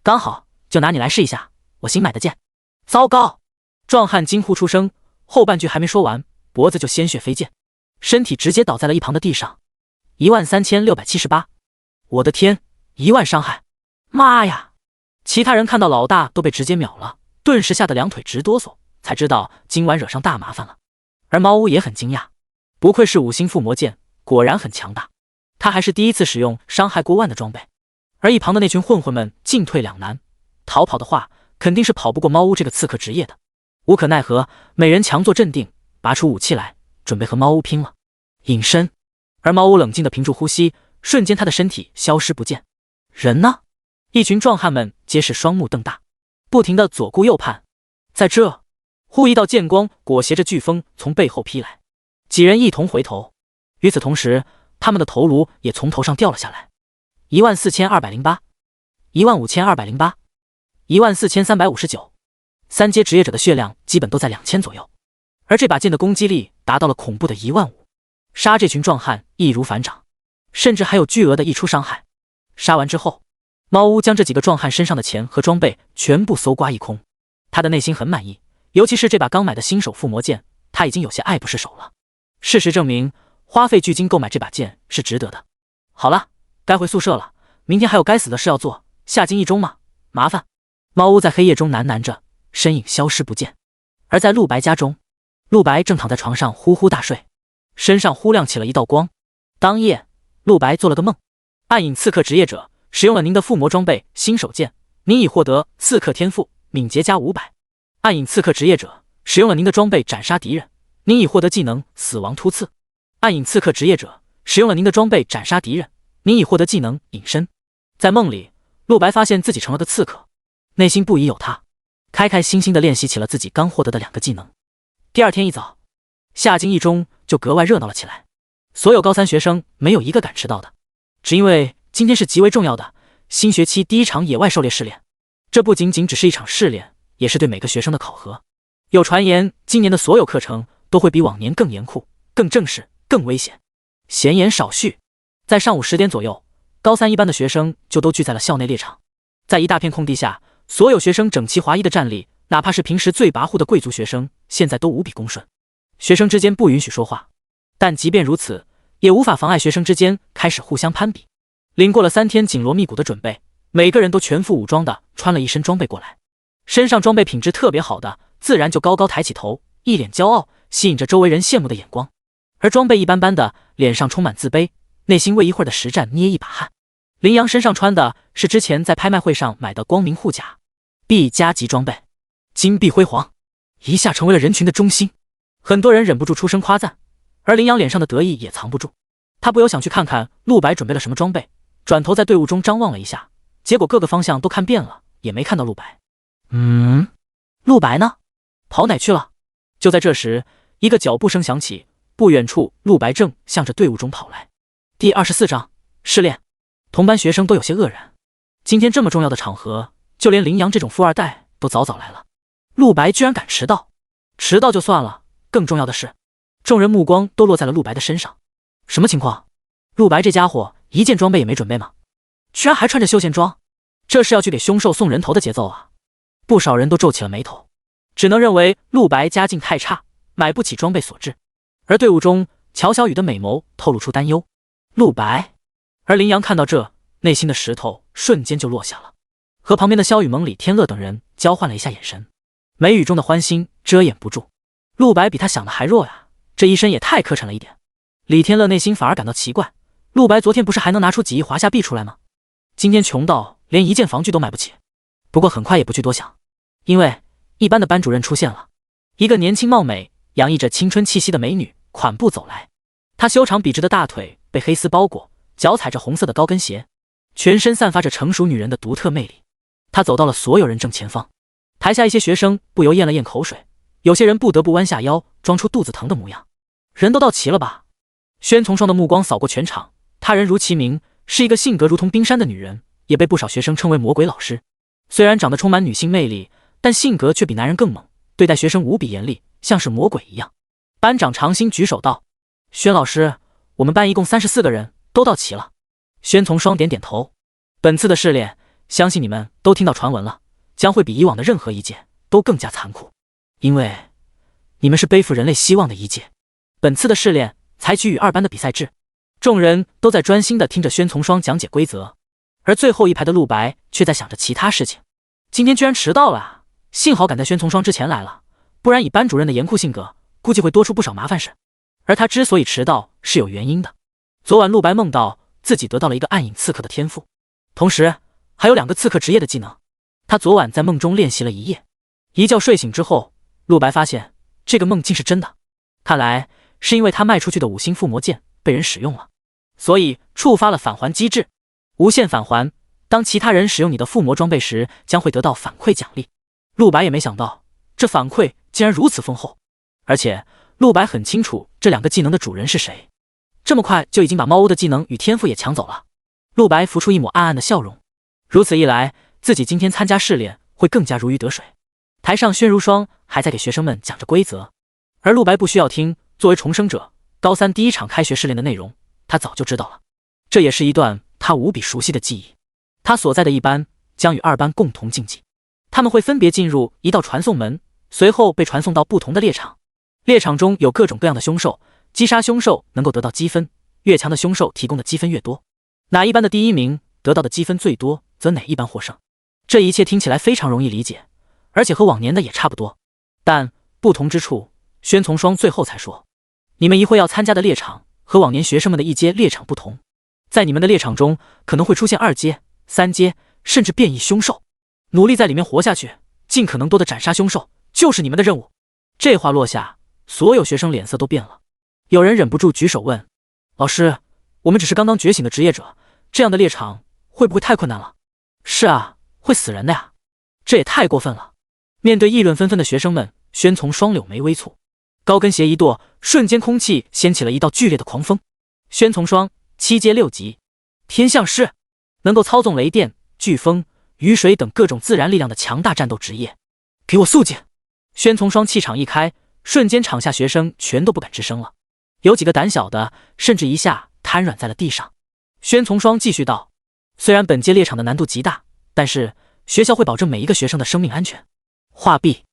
刚好就拿你来试一下我新买的剑。糟糕！壮汉惊呼出声，后半句还没说完，脖子就鲜血飞溅，身体直接倒在了一旁的地上。13678，我的天，10000伤害！妈呀！其他人看到老大都被直接秒了，顿时吓得两腿直哆嗦，才知道今晚惹上大麻烦了。而猫屋也很惊讶，不愧是5星附魔剑，果然很强大。他还是第一次使用伤害过万的装备。而一旁的那群混混们进退两难，逃跑的话肯定是跑不过猫屋这个刺客职业的。无可奈何，每人强作镇定，拔出武器来，准备和猫屋拼了。隐身，而猫屋冷静地屏住呼吸，瞬间他的身体消失不见。人呢？一群壮汉们皆是双目瞪大，不停地左顾右盼。在这，忽一道剑光裹挟着飓风从背后劈来，几人一同回头。与此同时，他们的头颅也从头上掉了下来。14208， 15208， 14359。3阶职业者的血量基本都在2000左右，而这把剑的攻击力达到了恐怖的15000，杀这群壮汉易如反掌，甚至还有巨额的溢出伤害。杀完之后，猫屋将这几个壮汉身上的钱和装备全部搜刮一空，他的内心很满意，尤其是这把刚买的新手附魔剑，他已经有些爱不释手了。事实证明，花费巨金购买这把剑是值得的。好了，该回宿舍了，明天还有该死的事要做，下京一中吗？麻烦。猫屋在黑夜中喃喃着，身影消失不见。而在陆白家中，陆白正躺在床上呼呼大睡，身上忽亮起了一道光。当夜，陆白做了个梦，暗影刺客职业者使用了您的附魔装备新手剑，您已获得刺客天赋，敏捷加500。暗影刺客职业者使用了您的装备斩杀敌人，您已获得技能死亡突刺。暗影刺客职业者使用了您的装备斩杀敌人，您已获得技能隐身。在梦里，陆白发现自己成了个刺客，内心不疑有他，开开心心地练习起了自己刚获得的2个技能。第二天一早，夏京一中就格外热闹了起来，所有高3学生没有一个敢迟到的，只因为今天是极为重要的新学期第一场野外狩猎试炼。这不仅仅只是一场试炼，也是对每个学生的考核。有传言今年的所有课程都会比往年更严酷、更正式、更危险。闲言少叙，在上午10点左右，高3一班的学生就都聚在了校内猎场。在一大片空地下，所有学生整齐划一的站立，哪怕是平时最跋扈的贵族学生，现在都无比恭顺。学生之间不允许说话，但即便如此，也无法妨碍学生之间开始互相攀比。领过了3天紧锣密鼓的准备，每个人都全副武装的穿了一身装备过来。身上装备品质特别好的，自然就高高抬起头，一脸骄傲，吸引着周围人羡慕的眼光。而装备一般般的，脸上充满自卑，内心为一会儿的实战捏一把汗。林阳身上穿的是之前在拍卖会上买的光明护甲， B 加级装备，金碧辉煌，一下成为了人群的中心。很多人忍不住出声夸赞，而林阳脸上的得意也藏不住。他不由想去看看陆白准备了什么装备，转头在队伍中张望了一下，结果各个方向都看遍了，也没看到陆白。陆白呢？跑哪去了？就在这时，一个脚步声响起，不远处陆白正向着队伍中跑来。第24章试炼。同班学生都有些愕然，今天这么重要的场合，就连林阳这种富二代都早早来了，陆白居然敢迟到。迟到就算了，更重要的是，众人目光都落在了陆白的身上。什么情况？陆白这家伙一件装备也没准备吗？居然还穿着休闲装，这是要去给凶兽送人头的节奏啊！不少人都皱起了眉头，只能认为陆白家境太差，买不起装备所致。而队伍中，乔小雨的美眸透露出担忧。陆白，而林阳看到这，内心的石头瞬间就落下了，和旁边的萧雨萌、李天乐等人交换了一下眼神，眉宇中的欢欣遮掩不住。陆白比他想的还弱呀，这一身也太磕碜了一点。李天乐内心反而感到奇怪，陆白昨天不是还能拿出几亿华夏币出来吗？今天穷到连一件防具都买不起。不过很快也不去多想，因为一班的班主任出现了，一个年轻貌美、洋溢着青春气息的美女款步走来。她修长笔直的大腿被黑丝包裹，脚踩着红色的高跟鞋，全身散发着成熟女人的独特魅力。她走到了所有人正前方，台下一些学生不由咽了咽口水，有些人不得不弯下腰，装出肚子疼的模样。人都到齐了吧？宣从双的目光扫过全场，她人如其名，是一个性格如同冰山的女人，也被不少学生称为魔鬼老师。虽然长得充满女性魅力，但性格却比男人更猛，对待学生无比严厉，像是魔鬼一样。班长常兴举手道：“宣老师，我们班一共34个人，都到齐了。”宣从双点点头。本次的试炼，相信你们都听到传闻了，将会比以往的任何一届都更加残酷，因为你们是背负人类希望的一届。本次的试炼采取与2班的比赛制，众人都在专心地听着宣从双讲解规则，而最后一排的陆白却在想着其他事情。今天居然迟到了啊！幸好赶在宣从双之前来了，不然以班主任的严酷性格，估计会多出不少麻烦事。而他之所以迟到是有原因的。昨晚陆白梦到自己得到了一个暗影刺客的天赋，同时还有2个刺客职业的技能。他昨晚在梦中练习了一夜，一觉睡醒之后，陆白发现这个梦竟是真的。看来是因为他卖出去的5星附魔剑被人使用了，所以触发了返还机制，无限返还。当其他人使用你的附魔装备时，将会得到反馈奖励。陆白也没想到，这反馈竟然如此丰厚，而且陆白很清楚这2个技能的主人是谁。这么快就已经把猫欧的技能与天赋也抢走了，陆白浮出一抹暗暗的笑容。如此一来，自己今天参加试炼会更加如鱼得水。台上宣如霜还在给学生们讲着规则，而陆白不需要听，作为重生者，高3第1场开学试炼的内容他早就知道了，这也是一段他无比熟悉的记忆。他所在的一班将与2班共同竞技，他们会分别进入一道传送门，随后被传送到不同的猎场。猎场中有各种各样的凶兽，击杀凶兽能够得到积分，越强的凶兽提供的积分越多。哪一班的第1名得到的积分最多，则哪一班获胜。这一切听起来非常容易理解，而且和往年的也差不多。但不同之处，宣从双最后才说，你们一会要参加的猎场和往年学生们的一阶猎场不同，在你们的猎场中可能会出现2阶、3阶，甚至变异凶兽，努力在里面活下去，尽可能多的斩杀凶兽，就是你们的任务。这话落下，所有学生脸色都变了，有人忍不住举手问：“老师，我们只是刚刚觉醒的职业者，这样的猎场会不会太困难了？”“是啊，会死人的呀，这也太过分了。”面对议论纷纷的学生们，宣从双柳眉微蹙，高跟鞋一跺，瞬间空气掀起了一道剧烈的狂风。宣从双7阶6级，天象师，能够操纵雷电、飓风、雨水等各种自然力量的强大战斗职业。给我肃静！宣从双气场一开，瞬间场下学生全都不敢吱声了，有几个胆小的甚至一下瘫软在了地上。宣从双继续道：“虽然本届猎场的难度极大，但是学校会保证每一个学生的生命安全。”话毕，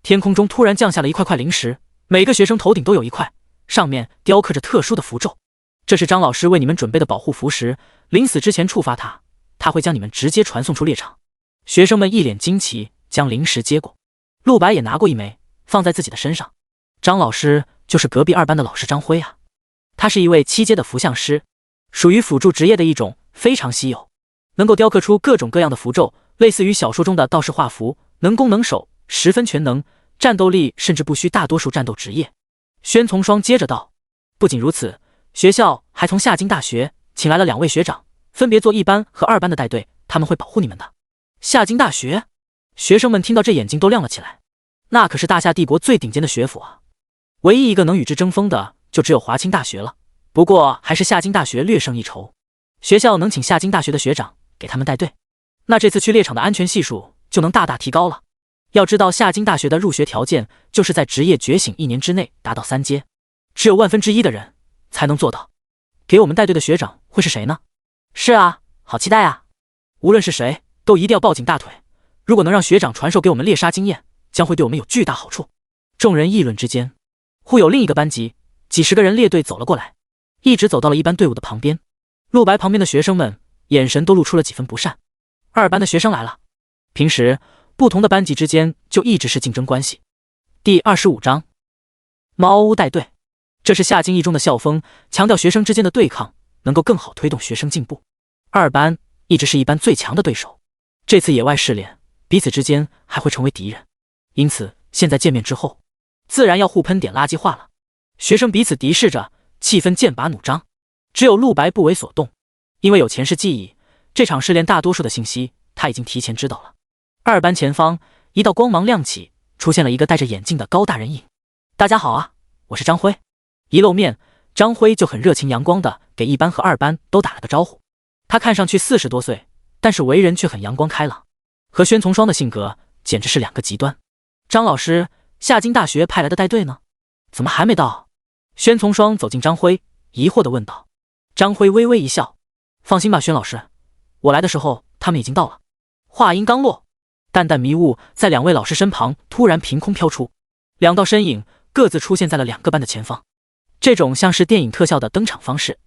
天空中突然降下了一块块灵石，每个学生头顶都有一块，上面雕刻着特殊的符咒。这是张老师为你们准备的保护符石，临死之前触发它，他会将你们直接传送出猎场。学生们一脸惊奇，将灵石接过。陆白也拿过一枚，放在自己的身上。张老师就是隔壁2班的老师张辉啊，他是一位7阶的符像师，属于辅助职业的一种，非常稀有，能够雕刻出各种各样的符咒，类似于小说中的道士画符，能攻能守，十分全能，战斗力甚至不需大多数战斗职业。宣从双接着道：“不仅如此，学校还从夏京大学请来了2位学长，分别做1班和2班的带队，他们会保护你们的。”夏京大学，学生们听到这眼睛都亮了起来。那可是大夏帝国最顶尖的学府啊！唯一一个能与之争锋的，就只有华清大学了。不过还是夏京大学略胜一筹。学校能请夏京大学的学长给他们带队，那这次去猎场的安全系数就能大大提高了。要知道，夏京大学的入学条件就是在职业觉醒1年之内达到3阶，只有1/1000的人才能做到。给我们带队的学长会是谁呢？是啊，好期待啊！无论是谁，都一定要抱紧大腿。如果能让学长传授给我们猎杀经验，将会对我们有巨大好处。众人议论之间，忽有另一个班级几十个人列队走了过来，一直走到了1班队伍的旁边。陆白旁边的学生们眼神都露出了几分不善。2班的学生来了。平时不同的班级之间就一直是竞争关系。第25章，猫屋带队。这是夏京一中的校风，强调学生之间的对抗，能够更好推动学生进步。2班一直是1班最强的对手，这次野外试炼，彼此之间还会成为敌人，因此现在见面之后，自然要互喷点垃圾话了。学生彼此敌视着，气氛剑拔弩张。只有陆白不为所动，因为有前世记忆，这场试炼大多数的信息他已经提前知道了。2班前方一道光芒亮起，出现了一个戴着眼镜的高大人影。大家好啊，我是张辉。一露面，张辉就很热情阳光的给1班和2班都打了个招呼。他看上去40多岁，但是为人却很阳光开朗，和宣从双的性格简直是2个极端。张老师，夏京大学派来的带队呢？怎么还没到？宣从双走近张辉，疑惑的问道。张辉微微一笑，放心吧，宣老师，我来的时候他们已经到了。话音刚落，淡淡迷雾在2位老师身旁突然凭空飘出，2道身影各自出现在了2个班的前方。这种像是电影特效的登场方式，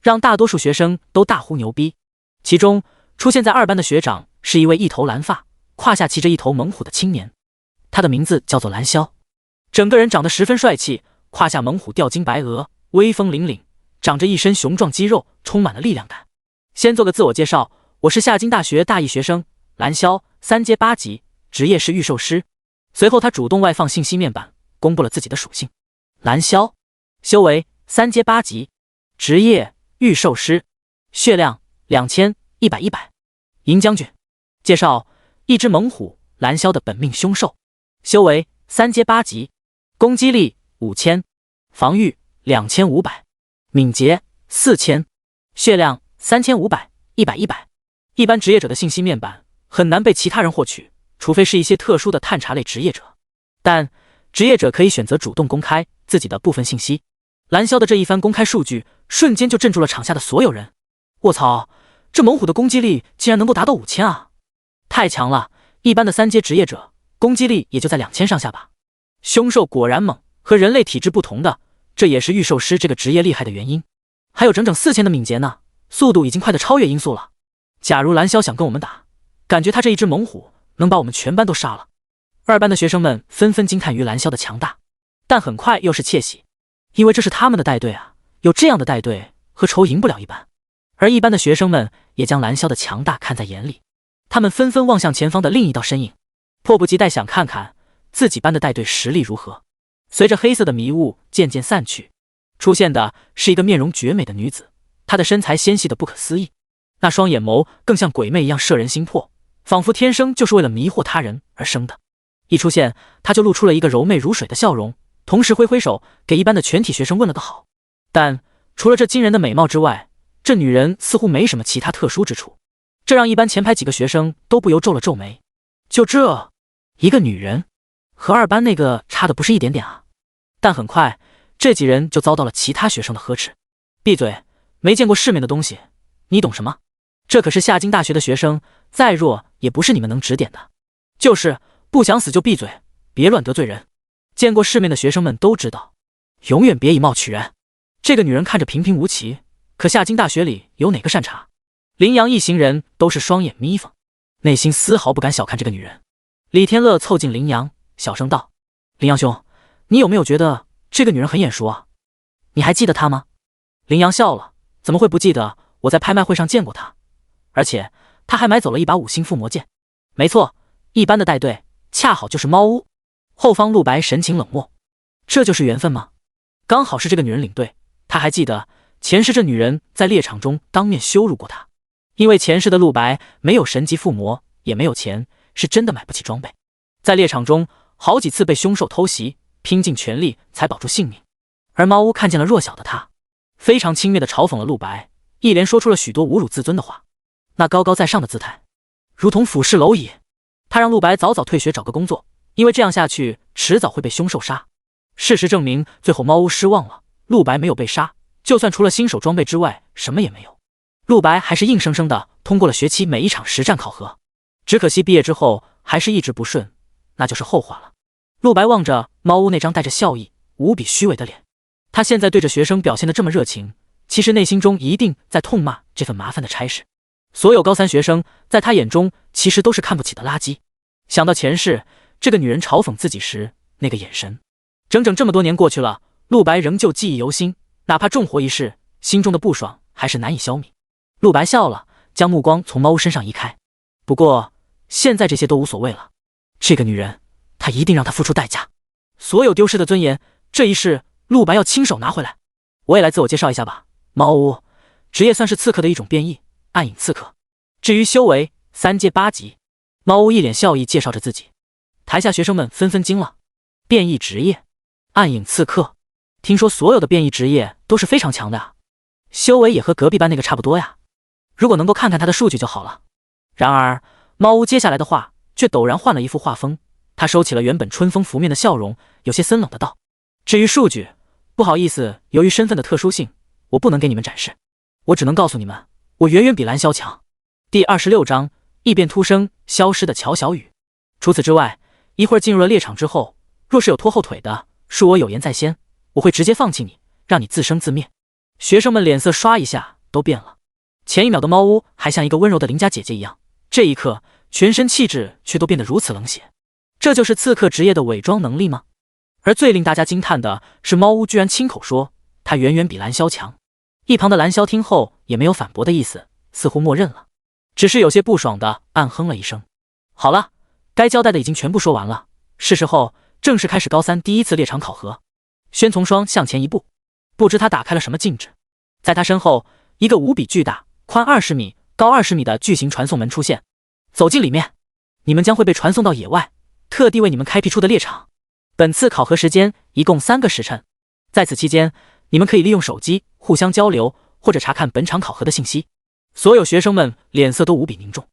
让大多数学生都大呼牛逼。其中出现在2班的学长是一位一头蓝发，胯下骑着一头猛虎的青年，他的名字叫做蓝霄，整个人长得十分帅气，胯下猛虎吊睛白额，威风凛凛，长着一身雄壮肌肉，充满了力量感。先做个自我介绍，我是夏京大学大一学生蓝霄，3阶8级，职业是御兽师。随后他主动外放信息面板，公布了自己的属性。蓝霄，修为3阶8级，职业御兽师，血量2100。银将军介绍，一只猛虎，蓝霄的本命凶兽，修为3阶8级，攻击力5000，防御2500，敏捷4000，血量3500，100。一般职业者的信息面板很难被其他人获取，除非是一些特殊的探查类职业者，但职业者可以选择主动公开自己的部分信息。蓝霄的这一番公开数据瞬间就镇住了场下的所有人。卧槽，这猛虎的攻击力竟然能够达到5000啊！太强了，一般的3阶职业者攻击力也就在2000上下吧。凶兽果然猛，和人类体质不同的，这也是御兽师这个职业厉害的原因。还有整整4000的敏捷呢，速度已经快得超越音速了。假如蓝霄想跟我们打，感觉他这一只猛虎能把我们全班都杀了。2班的学生们纷纷惊叹于蓝霄的强大，但很快又是窃喜，因为这是他们的带队啊，有这样的带队，何愁赢不了1班。而1班的学生们也将蓝霄的强大看在眼里，他们纷纷望向前方的另一道身影，迫不及待想看看自己班的带队实力如何。随着黑色的迷雾渐渐散去，出现的是一个面容绝美的女子，她的身材纤细的不可思议，那双眼眸更像鬼魅一样摄人心魄，仿佛天生就是为了迷惑他人而生的。一出现，她就露出了一个柔媚如水的笑容，同时挥挥手给1班的全体学生问了个好。但除了这惊人的美貌之外，这女人似乎没什么其他特殊之处，这让1班前排几个学生都不由皱了皱眉。就这一个女人，和2班那个差的不是一点点啊！但很快，这几人就遭到了其他学生的呵斥：“闭嘴，没见过世面的东西，你懂什么？这可是夏京大学的学生，再弱也不是你们能指点的。就是不想死就闭嘴，别乱得罪人。”见过世面的学生们都知道，永远别以貌取人。这个女人看着平平无奇，可夏京大学里有哪个善茬？林阳一行人都是双眼眯缝，内心丝毫不敢小看这个女人。李天乐凑近林阳，小声道：“林阳兄，你有没有觉得这个女人很眼熟啊？你还记得她吗？”林阳笑了：“怎么会不记得？我在拍卖会上见过她，而且她还买走了一把5星附魔剑。没错，1班的带队恰好就是猫屋。”后方陆白神情冷漠：“这就是缘分吗？刚好是这个女人领队。他还记得前世这女人在猎场中当面羞辱过他，因为前世的陆白没有神级附魔，也没有钱，是真的买不起装备。在猎场中好几次被凶兽偷袭，拼尽全力才保住性命。而猫屋看见了弱小的他，非常轻蔑地嘲讽了陆白，一连说出了许多侮辱自尊的话。那高高在上的姿态如同俯视蝼蚁。他让陆白早早退学找个工作，因为这样下去迟早会被凶兽杀。事实证明，最后猫屋失望了，陆白没有被杀，就算除了新手装备之外什么也没有。陆白还是硬生生的通过了学期每一场实战考核，只可惜毕业之后还是一直不顺，那就是后话了。陆白望着猫屋那张带着笑意无比虚伪的脸，他现在对着学生表现得这么热情，其实内心中一定在痛骂这份麻烦的差事。所有高三学生在他眼中其实都是看不起的垃圾。想到前世这个女人嘲讽自己时那个眼神，整整这么多年过去了，陆白仍旧记忆犹新，哪怕重活一世，心中的不爽还是难以消弭。陆白笑了，将目光从猫屋身上移开。不过现在这些都无所谓了，这个女人他一定让她付出代价。所有丢失的尊严，这一世陆白要亲手拿回来。我也来自我介绍一下吧，猫屋职业算是刺客的一种变异，暗影刺客。至于修为3阶8级。猫屋一脸笑意介绍着自己，台下学生们纷纷惊了。变异职业，暗影刺客，听说所有的变异职业都是非常强的啊，修为也和隔壁班那个差不多呀。如果能够看看他的数据就好了。然而猫屋接下来的话却陡然换了一副画风，他收起了原本春风拂面的笑容，有些森冷的道：至于数据，不好意思，由于身份的特殊性，我不能给你们展示，我只能告诉你们，我远远比蓝霄强。第26章异变突生，消失的乔小雨。除此之外，一会儿进入了猎场之后，若是有拖后腿的，恕我有言在先，我会直接放弃你，让你自生自灭。学生们脸色刷一下都变了，前一秒的猫屋还像一个温柔的邻家姐姐一样，这一刻全身气质却都变得如此冷血。这就是刺客职业的伪装能力吗？而最令大家惊叹的是，猫屋居然亲口说他远远比蓝霄强。一旁的蓝霄听后也没有反驳的意思，似乎默认了，只是有些不爽的暗哼了一声。好了，该交代的已经全部说完了，是时候正式开始高三第一次猎场考核。宣从双向前一步，不知他打开了什么禁制，在他身后，一个无比巨大、宽20米、高20米的巨型传送门出现。走进里面，你们将会被传送到野外，特地为你们开辟出的猎场。本次考核时间一共3个时辰，在此期间，你们可以利用手机互相交流，或者查看本场考核的信息。所有学生们脸色都无比凝重。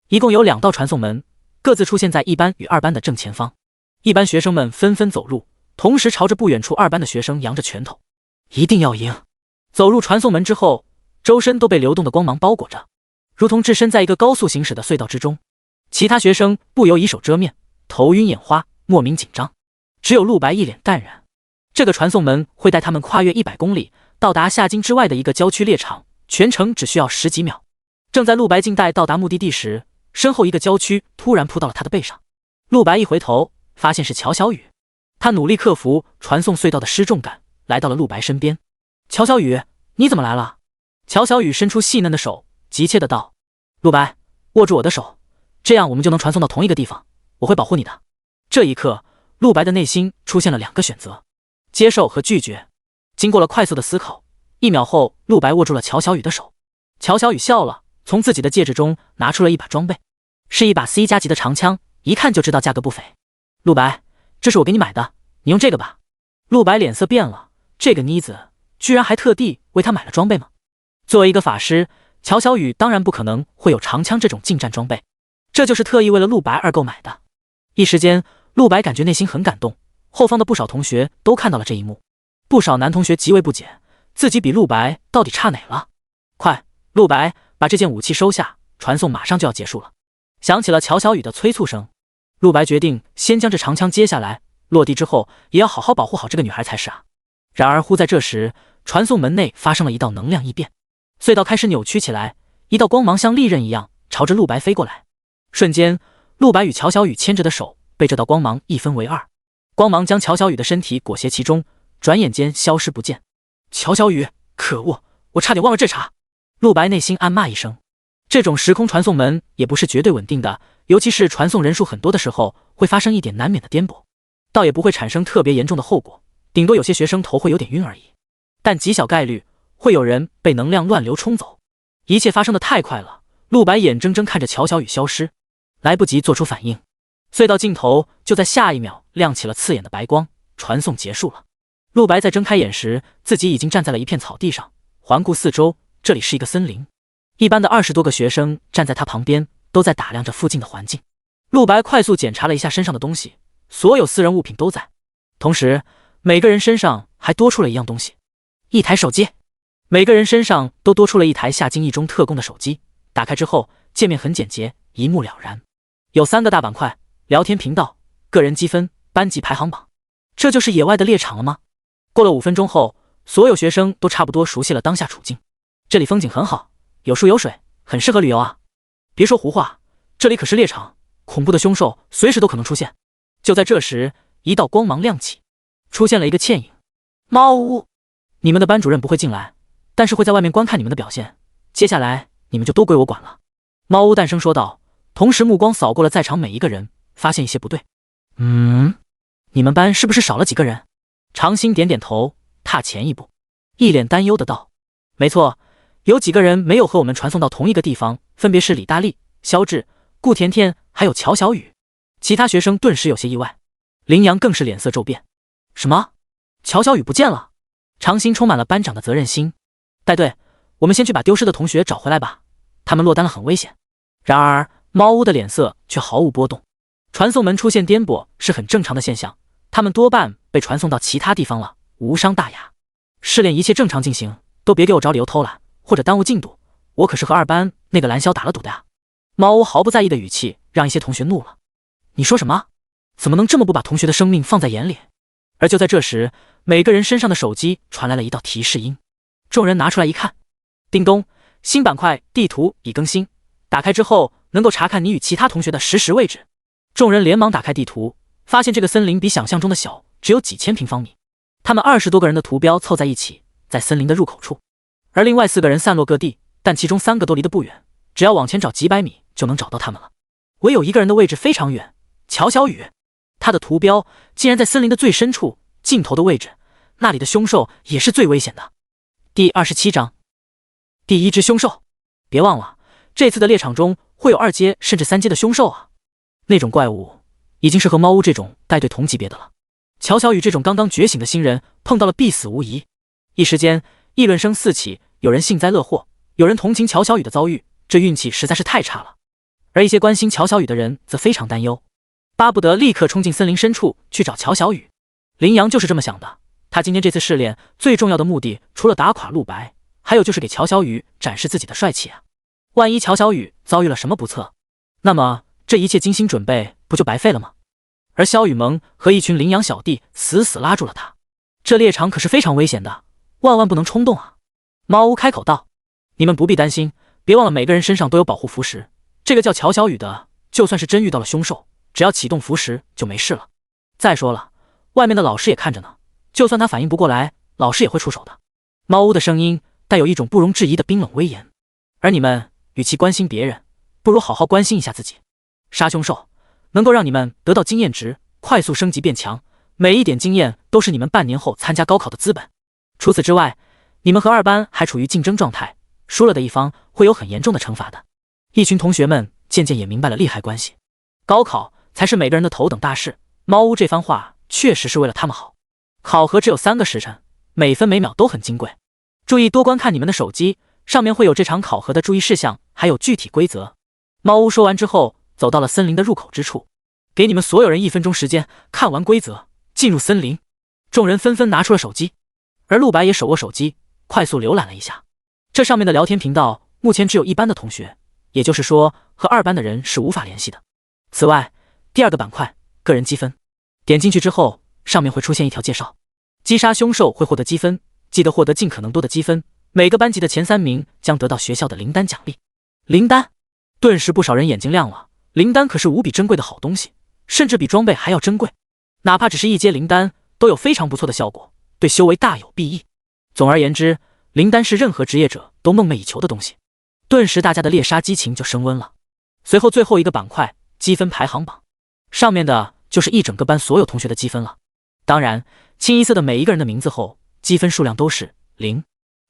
一共有2道传送门，各自出现在1班与2班的正前方。1班学生们纷纷走入，同时朝着不远处2班的学生扬着拳头，一定要赢。走入传送门之后，周身都被流动的光芒包裹着，如同置身在一个高速行驶的隧道之中。其他学生不由以手遮面，头晕眼花，莫名紧张。只有陆白一脸淡然。这个传送门会带他们跨越100公里，到达夏京之外的一个郊区猎场，全程只需要10几秒。正在陆白静待到达目的地时，身后一个郊区突然扑到了他的背上。陆白一回头，发现是乔小雨。他努力克服传送隧道的失重感，来到了陆白身边。乔小雨，你怎么来了？乔小雨伸出细嫩的手，急切的道：陆白，握住我的手，这样我们就能传送到同一个地方，我会保护你的。这一刻，陆白的内心出现了2个选择，接受和拒绝。经过了快速的思考，1秒后，陆白握住了乔小雨的手。乔小雨笑了，从自己的戒指中拿出了一把装备，是一把 C 加级的长枪，一看就知道价格不菲。陆白，这是我给你买的，你用这个吧。陆白脸色变了，这个妮子居然还特地为他买了装备吗？作为一个法师，乔小雨当然不可能会有长枪这种近战装备，这就是特意为了陆白而购买的。一时间，陆白感觉内心很感动，后方的不少同学都看到了这一幕，不少男同学极为不解，自己比陆白到底差哪了？快，陆白，把这件武器收下，传送马上就要结束了。响起了乔小雨的催促声。陆白决定先将这长枪接下来，落地之后也要好好保护好这个女孩才是啊。然而忽在这时，传送门内发生了一道能量异变，隧道开始扭曲起来，一道光芒像利刃一样朝着陆白飞过来。瞬间，陆白与乔小雨牵着的手被这道光芒一分为2，光芒将乔小雨的身体裹挟其中，转眼间消失不见。乔小雨，可恶，我差点忘了这茬。陆白内心暗骂一声。这种时空传送门也不是绝对稳定的，尤其是传送人数很多的时候，会发生一点难免的颠簸，倒也不会产生特别严重的后果，顶多有些学生头会有点晕而已，但极小概率会有人被能量乱流冲走。一切发生的太快了，陆白眼睁睁看着乔小雨消失，来不及做出反应，隧道尽头就在下一秒亮起了刺眼的白光，传送结束了。陆白在睁开眼时，自己已经站在了一片草地上，环顾四周，这里是一个森林。一班的20多个学生站在他旁边，都在打量着附近的环境。陆白快速检查了一下身上的东西，所有私人物品都在，同时每个人身上还多出了一样东西，一台手机。每个人身上都多出了一台夏京一中特供的手机，打开之后界面很简洁，一目了然。有3个大板块：聊天频道、个人积分、班级排行榜。这就是野外的猎场了吗？过了5分钟后，所有学生都差不多熟悉了当下处境。这里风景很好，有树有水，很适合旅游啊。别说胡话，这里可是猎场，恐怖的凶兽随时都可能出现。就在这时，一道光芒亮起，出现了一个倩影。猫屋，你们的班主任不会进来，但是会在外面观看你们的表现，接下来你们就都归我管了。猫屋诞生说道，同时目光扫过了在场每一个人，发现一些不对。你们班是不是少了几个人？长兴点点头，踏前一步，一脸担忧的道，没错，有几个人没有和我们传送到同一个地方，分别是李大力、肖智、顾甜甜还有乔小雨。其他学生顿时有些意外，林阳更是脸色骤变。什么？乔小雨不见了？长兴充满了班长的责任心，带队，我们先去把丢失的同学找回来吧，他们落单了很危险。然而猫屋的脸色却毫无波动，传送门出现颠簸是很正常的现象，他们多半被传送到其他地方了，无伤大雅。试炼一切正常进行，都别给我找理由偷懒或者耽误进度，我可是和2班那个蓝霄打了赌的呀。猫屋毫不在意的语气让一些同学怒了，你说什么？怎么能这么不把同学的生命放在眼里？而就在这时，每个人身上的手机传来了一道提示音，众人拿出来一看，叮咚，新板块地图已更新，打开之后能够查看你与其他同学的实时位置。众人连忙打开地图，发现这个森林比想象中的小，只有几千平方米。他们20多个人的图标凑在一起，在森林的入口处，而另外4个人散落各地，但其中3个都离得不远，只要往前找几百米就能找到他们了。唯有1个人的位置非常远，乔小雨，他的图标竟然在森林的最深处，尽头的位置，那里的凶兽也是最危险的。第27章，第1只凶兽。别忘了，这次的猎场中会有2阶甚至3阶的凶兽啊，那种怪物已经是和猫屋这种带队同级别的了。乔小雨这种刚刚觉醒的新人碰到了必死无疑。一时间议论声四起，有人幸灾乐祸，有人同情乔小雨的遭遇，这运气实在是太差了。而一些关心乔小雨的人则非常担忧，巴不得立刻冲进森林深处去找乔小雨。林阳就是这么想的，他今天这次试炼最重要的目的，除了打垮陆白，还有就是给乔小雨展示自己的帅气啊。万一乔小雨遭遇了什么不测，那么这一切精心准备不就白费了吗？而萧雨萌和一群羚羊小弟死死拉住了他，这猎场可是非常危险的，万万不能冲动啊。猫屋开口道，你们不必担心，别忘了每个人身上都有保护符石，这个叫乔小雨的，就算是真遇到了凶兽，只要启动符石就没事了。再说了，外面的老师也看着呢，就算他反应不过来，老师也会出手的。猫屋的声音带有一种不容置疑的冰冷威严，而你们与其关心别人，不如好好关心一下自己。杀凶兽能够让你们得到经验值，快速升级变强，每一点经验都是你们半年后参加高考的资本。除此之外，你们和2班还处于竞争状态，输了的一方会有很严重的惩罚的。一群同学们渐渐也明白了利害关系，高考才是每个人的头等大事，猫屋这番话确实是为了他们好。考核只有3个时辰，每分每秒都很金贵，注意多观看你们的手机，上面会有这场考核的注意事项，还有具体规则。猫屋说完之后，走到了森林的入口之处，给你们所有人1分钟时间，看完规则进入森林。众人纷纷拿出了手机，而陆白也手握手机，快速浏览了一下，这上面的聊天频道目前只有1班的同学，也就是说和2班的人是无法联系的。此外，第2个板块个人积分，点进去之后，上面会出现一条介绍，击杀凶兽会获得积分，记得获得尽可能多的积分，每个班级的前3名将得到学校的灵丹奖励。灵丹，顿时不少人眼睛亮了，灵丹可是无比珍贵的好东西，甚至比装备还要珍贵，哪怕只是1阶灵丹都有非常不错的效果，对修为大有裨益。总而言之，灵丹是任何职业者都梦寐以求的东西，顿时大家的猎杀激情就升温了。随后最后一个板块积分排行榜，上面的就是一整个班所有同学的积分了。当然，清一色的每一个人的名字后，积分数量都是0。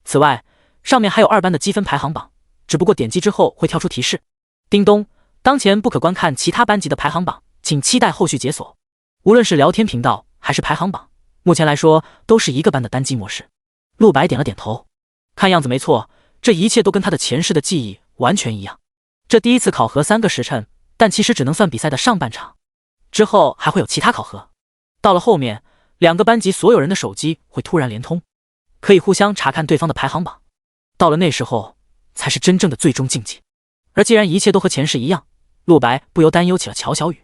此外，上面还有2班的积分排行榜，只不过点击之后会跳出提示：叮咚，当前不可观看其他班级的排行榜，请期待后续解锁。无论是聊天频道还是排行榜，目前来说都是一个班的单机模式。陆白点了点头，看样子没错，这一切都跟他的前世的记忆完全一样。这第一次考核3个时辰，但其实只能算比赛的上半场，之后还会有其他考核。到了后面，2个班级所有人的手机会突然连通，可以互相查看对方的排行榜。到了那时候，才是真正的最终竞技。而既然一切都和前世一样，陆白不由担忧起了乔小雨。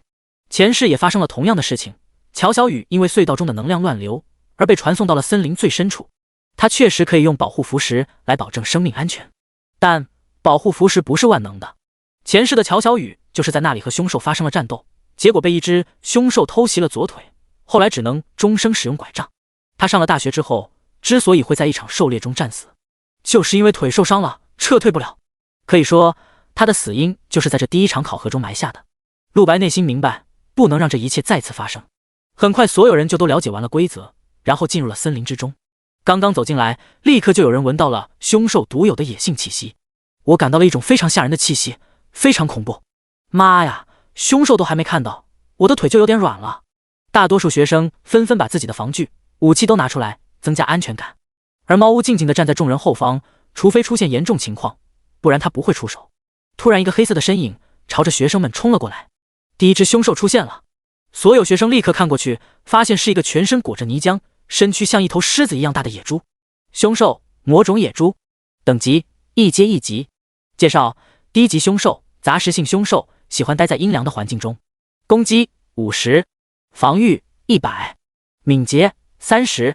前世也发生了同样的事情，乔小雨因为隧道中的能量乱流而被传送到了森林最深处。他确实可以用保护符石来保证生命安全，但保护符石不是万能的。前世的乔小雨就是在那里和凶兽发生了战斗，结果被一只凶兽偷袭了左腿，后来只能终生使用拐杖。他上了大学之后，之所以会在一场狩猎中战死，就是因为腿受伤了，撤退不了。可以说，他的死因就是在这第一场考核中埋下的。陆白内心明白，不能让这一切再次发生。很快，所有人就都了解完了规则，然后进入了森林之中。刚刚走进来，立刻就有人闻到了凶兽独有的野性气息。我感到了一种非常吓人的气息，非常恐怖。妈呀，凶兽都还没看到，我的腿就有点软了。大多数学生纷纷把自己的防具、武器都拿出来，增加安全感。而猫屋静静地站在众人后方，除非出现严重情况，不然他不会出手。突然，一个黑色的身影朝着学生们冲了过来。第一只凶兽出现了，所有学生立刻看过去，发现是一个全身裹着泥浆、身躯像一头狮子一样大的野猪。凶兽，魔种野猪，等级1阶1级。介绍：低级凶兽，杂食性凶兽，喜欢待在阴凉的环境中。攻击50，防御100，敏捷30，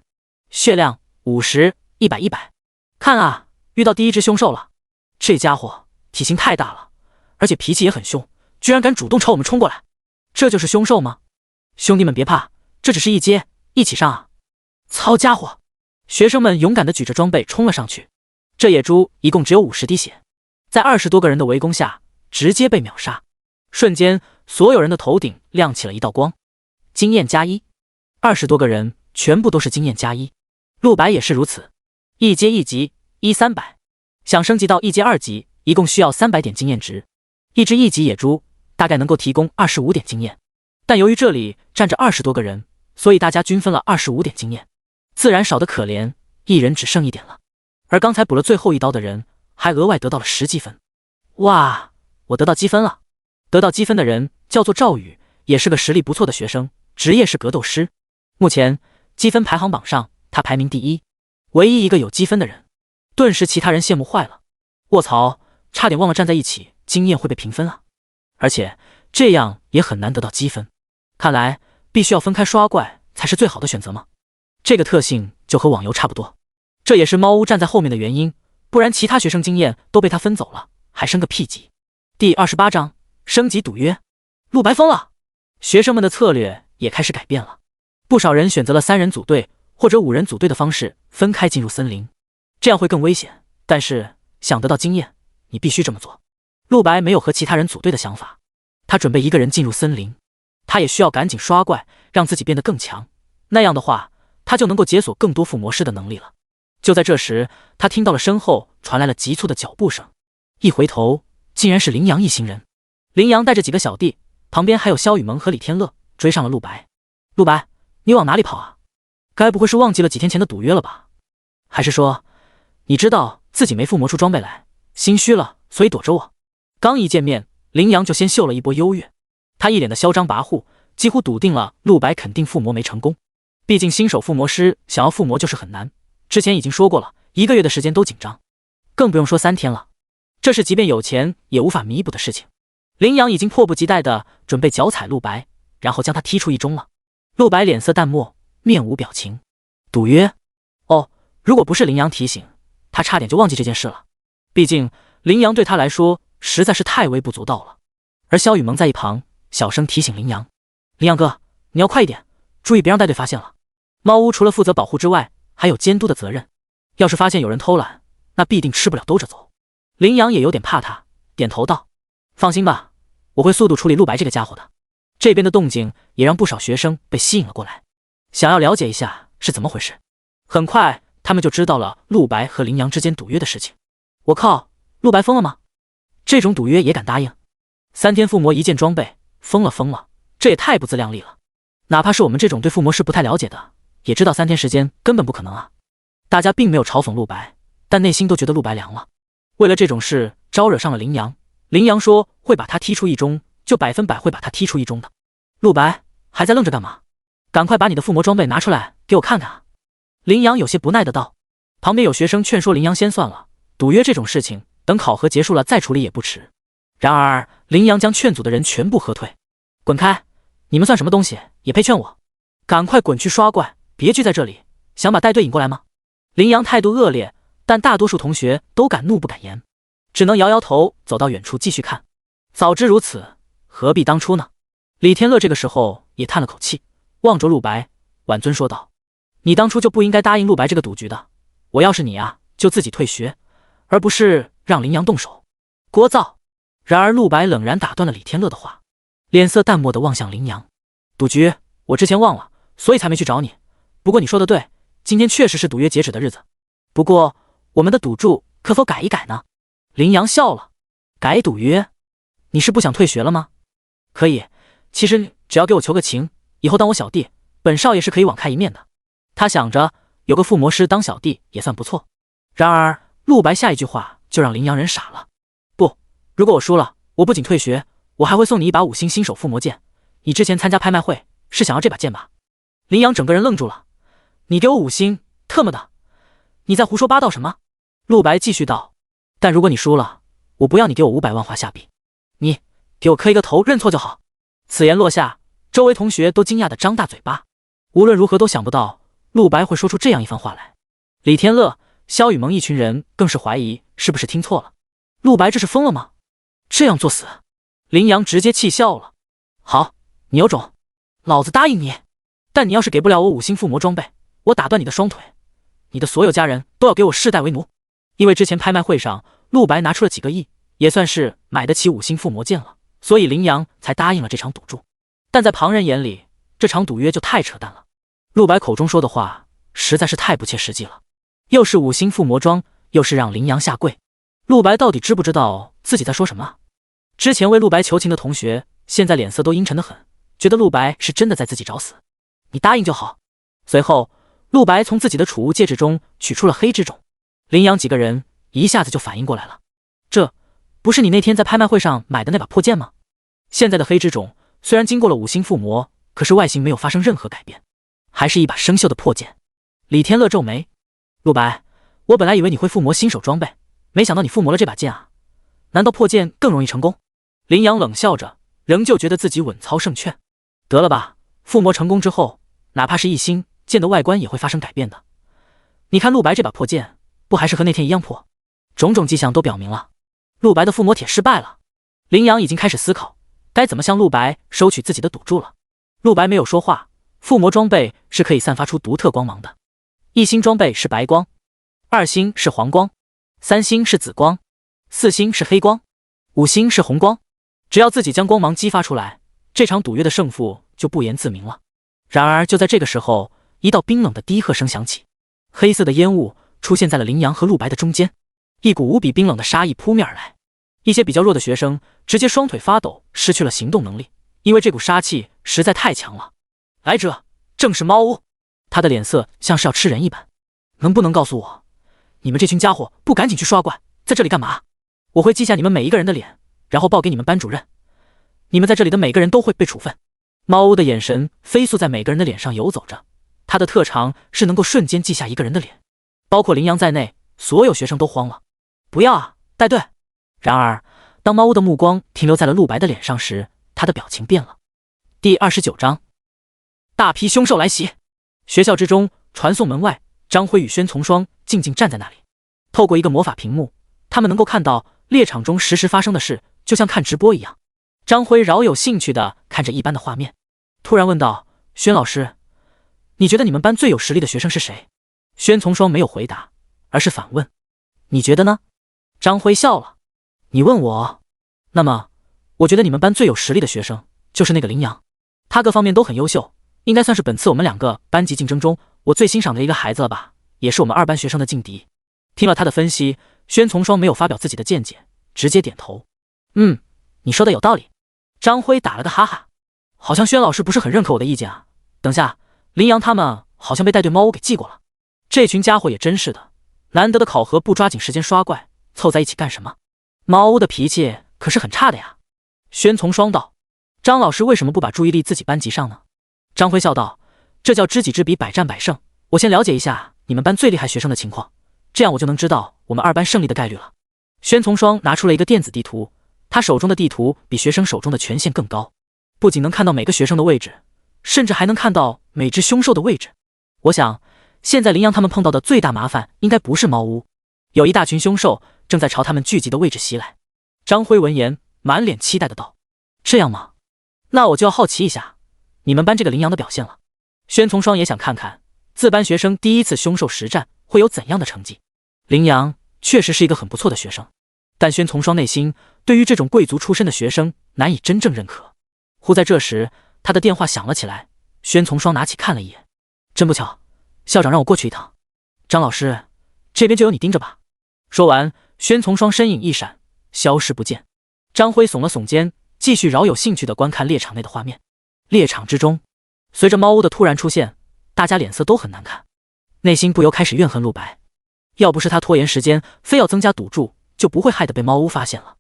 血量50，100、100。看啊，遇到第一只凶兽了。这家伙体型太大了，而且脾气也很凶，居然敢主动朝我们冲过来。这就是凶兽吗？兄弟们别怕，这只是1阶，一起上啊！操家伙！学生们勇敢地举着装备冲了上去。这野猪一共只有50滴血，在20多个人的围攻下，直接被秒杀。瞬间，所有人的头顶亮起了一道光。经验+1， 20多个人全部都是经验+1。陆白也是如此。1阶1级，300，想升级到1阶2级，一共需要300点经验值。一只1级野猪大概能够提供25点经验，但由于这里站着20多个人，所以大家均分了25点经验，自然少得可怜，一人只剩1点了。而刚才补了最后一刀的人还额外得到了10积分。哇，我得到积分了！得到积分的人叫做赵宇，也是个实力不错的学生，职业是格斗师。目前积分排行榜上他排名第1，唯一一个有积分的人。顿时其他人羡慕坏了。卧槽，差点忘了站在一起，经验会被评分啊！而且这样也很难得到积分，看来必须要分开刷怪才是最好的选择吗？这个特性就和网游差不多，这也是猫屋站在后面的原因，不然其他学生经验都被他分走了，还升个屁级。第28章升级赌约。陆白疯了，学生们的策略也开始改变了，不少人选择了3人组队或者5人组队的方式分开进入森林，这样会更危险，但是想得到经验，你必须这么做。陆白没有和其他人组队的想法，他准备一个人进入森林，他也需要赶紧刷怪，让自己变得更强，那样的话，他就能够解锁更多副魔师的能力了。就在这时，他听到了身后传来了急促的脚步声，一回头，竟然是林阳一行人。林阳带着几个小弟，旁边还有萧雨萌和李天乐，追上了陆白。陆白，你往哪里跑啊？该不会是忘记了几天前的赌约了吧？还是说，你知道自己没附魔出装备来，心虚了，所以躲着我？刚一见面，林阳就先秀了一波优越，他一脸的嚣张跋扈，几乎笃定了陆白肯定附魔没成功。毕竟新手附魔师想要附魔就是很难，之前已经说过了，1个月的时间都紧张，更不用说3天了，这是即便有钱也无法弥补的事情。林阳已经迫不及待地准备脚踩陆白，然后将他踢出一中了。陆白脸色淡漠，面无表情。赌约？哦，如果不是林阳提醒，他差点就忘记这件事了。毕竟林阳对他来说实在是太微不足道了。而萧雨萌在一旁小声提醒林阳：“林阳哥，你要快一点，注意别让带队发现了。猫屋除了负责保护之外，还有监督的责任。要是发现有人偷懒，那必定吃不了兜着走。”林阳也有点怕他，点头道：“放心吧，我会速度处理陆白这个家伙的。”这边的动静也让不少学生被吸引了过来，想要了解一下是怎么回事。很快，他们就知道了陆白和林阳之间赌约的事情。我靠，陆白疯了吗？这种赌约也敢答应？3天附魔一件装备，疯了，这也太不自量力了。哪怕是我们这种对附魔师不太了解的，也知道3天时间根本不可能啊。大家并没有嘲讽陆白，但内心都觉得陆白凉了。为了这种事招惹上了林阳，林阳说会把他踢出一中，就100%会把他踢出一中的。陆白还在愣着干嘛？赶快把你的附魔装备拿出来给我看看啊！林阳有些不耐的道。旁边有学生劝说林阳先算了，赌约这种事情等考核结束了再处理也不迟。然而林阳将劝阻的人全部喝退。滚开！你们算什么东西，也配劝我？赶快滚去刷怪，别聚在这里，想把带队引过来吗？林阳态度恶劣，但大多数同学都敢怒不敢言，只能摇摇头走到远处继续看。早知如此，何必当初呢？李天乐这个时候也叹了口气，望着陆白，婉尊说道：你当初就不应该答应陆白这个赌局的，我要是你啊，就自己退学，而不是让林阳动手。聒噪！然而陆白冷然打断了李天乐的话，脸色淡漠地望向林阳。赌局我之前忘了，所以才没去找你。不过你说的对，今天确实是赌约截止的日子。不过我们的赌注可否改一改呢？林阳笑了。改赌约？你是不想退学了吗？可以，其实只要给我求个情，以后当我小弟，本少爷是可以网开一面的。他想着有个附魔师当小弟也算不错。然而陆白下一句话就让林阳人傻了。不，如果我输了，我不仅退学，我还会送你一把5星新手附魔剑。你之前参加拍卖会是想要这把剑吧？林阳整个人愣住了。你给我5星，特么的，你在胡说八道什么？陆白继续道。但如果你输了，我不要你给我500万画下币，你给我磕一个头认错就好。此言落下，周围同学都惊讶地张大嘴巴，无论如何都想不到陆白会说出这样一番话来。李天乐、萧雨萌一群人更是怀疑是不是听错了，陆白这是疯了吗？这样作死？林阳直接气笑了。好，你有种，老子答应你，但你要是给不了我5星附魔装备，我打断你的双腿，你的所有家人都要给我世代为奴。因为之前拍卖会上陆白拿出了几个亿，也算是买得起5星附魔剑了，所以林阳才答应了这场赌注。但在旁人眼里，这场赌约就太扯淡了。陆白口中说的话实在是太不切实际了，又是5星附魔装，又是让林阳下跪，陆白到底知不知道自己在说什么？之前为陆白求情的同学现在脸色都阴沉得很，觉得陆白是真的在自己找死。你答应就好。随后陆白从自己的储物戒指中取出了黑之种，林阳几个人一下子就反应过来了，这不是你那天在拍卖会上买的那把破剑吗？现在的黑之种虽然经过了5星附魔，可是外形没有发生任何改变，还是一把生锈的破剑。李天乐皱眉，陆白，我本来以为你会附魔新手装备，没想到你附魔了这把剑啊，难道破剑更容易成功？林阳冷笑着，仍旧觉得自己稳操胜券。得了吧，附魔成功之后，哪怕是1星剑的外观也会发生改变的。你看陆白这把破剑，不还是和那天一样破？种种迹象都表明了，陆白的附魔帖失败了。林阳已经开始思考该怎么向陆白收取自己的赌注了。陆白没有说话，附魔装备是可以散发出独特光芒的，1星装备是白光，2星是黄光，3星是紫光，4星是黑光，5星是红光。只要自己将光芒激发出来，这场赌约的胜负就不言自明了。然而就在这个时候，一道冰冷的低喝声响起，黑色的烟雾出现在了林阳和陆白的中间，一股无比冰冷的杀意扑面而来。一些比较弱的学生直接双腿发抖，失去了行动能力，因为这股杀气实在太强了。来者正是猫屋，他的脸色像是要吃人一般。能不能告诉我，你们这群家伙不赶紧去刷怪，在这里干嘛？我会记下你们每一个人的脸，然后报给你们班主任，你们在这里的每个人都会被处分。猫屋的眼神飞速在每个人的脸上游走着，他的特长是能够瞬间记下一个人的脸，包括林阳在内，所有学生都慌了。不要啊，带队！然而当猫屋的目光停留在了陆白的脸上时，他的表情变了。第29章，大批凶兽来袭。学校之中，传送门外，张辉与宣从双静静站在那里。透过一个魔法屏幕，他们能够看到猎场中实时发生的事，就像看直播一样。张辉饶有兴趣地看着一般的画面，突然问道：宣老师，你觉得你们班最有实力的学生是谁？宣从双没有回答，而是反问：你觉得呢？张辉笑了：你问我，那么我觉得你们班最有实力的学生就是那个林阳，他各方面都很优秀，应该算是本次我们2个班级竞争中我最欣赏的一个孩子了吧，也是我们2班学生的劲敌。听了他的分析，宣从双没有发表自己的见解，直接点头。你说的有道理。张辉打了个哈哈，好像宣老师不是很认可我的意见啊。等下，林阳他们好像被带队猫屋给记过了。这群家伙也真是的，难得的考核不抓紧时间刷怪，凑在一起干什么？猫屋的脾气可是很差的呀。宣从双道，张老师为什么不把注意力自己班级上呢？张辉笑道，这叫知己知彼，百战百胜。我先了解一下你们班最厉害学生的情况，这样我就能知道我们2班胜利的概率了。宣从双拿出了一个电子地图，他手中的地图比学生手中的权限更高，不仅能看到每个学生的位置，甚至还能看到每只凶兽的位置。我想现在林阳他们碰到的最大麻烦应该不是猫屋，有一大群凶兽正在朝他们聚集的位置袭来。张辉闻言满脸期待的道，这样吗？那我就要好奇一下你们班这个林阳的表现了。宣从双也想看看自班学生第一次凶兽实战会有怎样的成绩。林阳确实是一个很不错的学生，但宣从双内心对于这种贵族出身的学生难以真正认可。忽在这时，他的电话响了起来，宣从双拿起看了一眼，真不巧，校长让我过去一趟。张老师，这边就由你盯着吧。说完，宣从双身影一闪，消失不见。张辉耸了耸肩，继续饶有兴趣地观看猎场内的画面。猎场之中，随着猫屋的突然出现，大家脸色都很难看，内心不由开始怨恨陆白。要不是他拖延时间，非要增加赌注，就不会害得被猫屋发现了。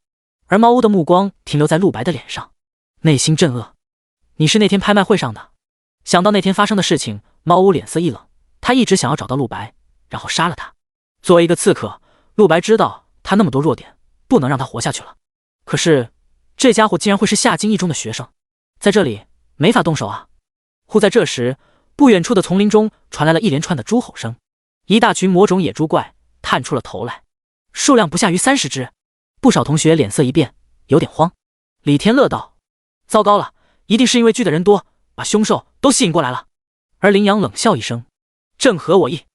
而猫屋的目光停留在陆白的脸上，内心震愕。你是那天拍卖会上的？想到那天发生的事情，猫屋脸色一冷。他一直想要找到陆白，然后杀了他。作为一个刺客，陆白知道他那么多弱点，不能让他活下去了。可是这家伙竟然会是夏京一中的学生，在这里没法动手啊！忽在这时，不远处的丛林中传来了一连串的猪吼声，一大群魔种野猪怪探出了头来，数量不下于30只。不少同学脸色一变，有点慌。李天乐道，糟糕了，一定是因为聚的人多，把凶兽都吸引过来了。而林阳冷笑一声，正合我意。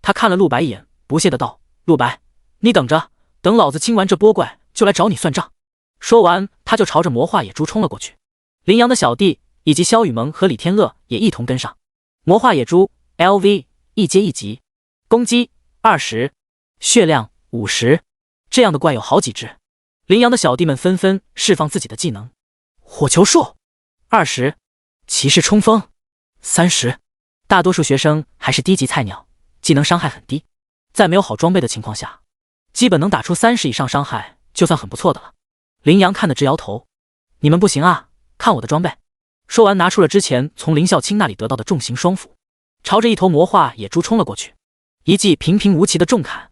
他看了陆白一眼，不屑的道，陆白，你等着，等老子清完这波怪就来找你算账。说完，他就朝着魔化野猪冲了过去。林阳的小弟以及萧雨萌和李天乐也一同跟上。魔化野猪 LV 一阶1级，攻击20，血量50，这样的怪有好几只。林阳的小弟们纷纷释放自己的技能。火球术20，骑士冲锋30。大多数学生还是低级菜鸟，技能伤害很低，在没有好装备的情况下，基本能打出30以上伤害就算很不错的了。林阳看得直摇头，你们不行啊，看我的装备。说完拿出了之前从林孝清那里得到的重型双斧，朝着一头魔化野猪冲了过去，一记平平无奇的重砍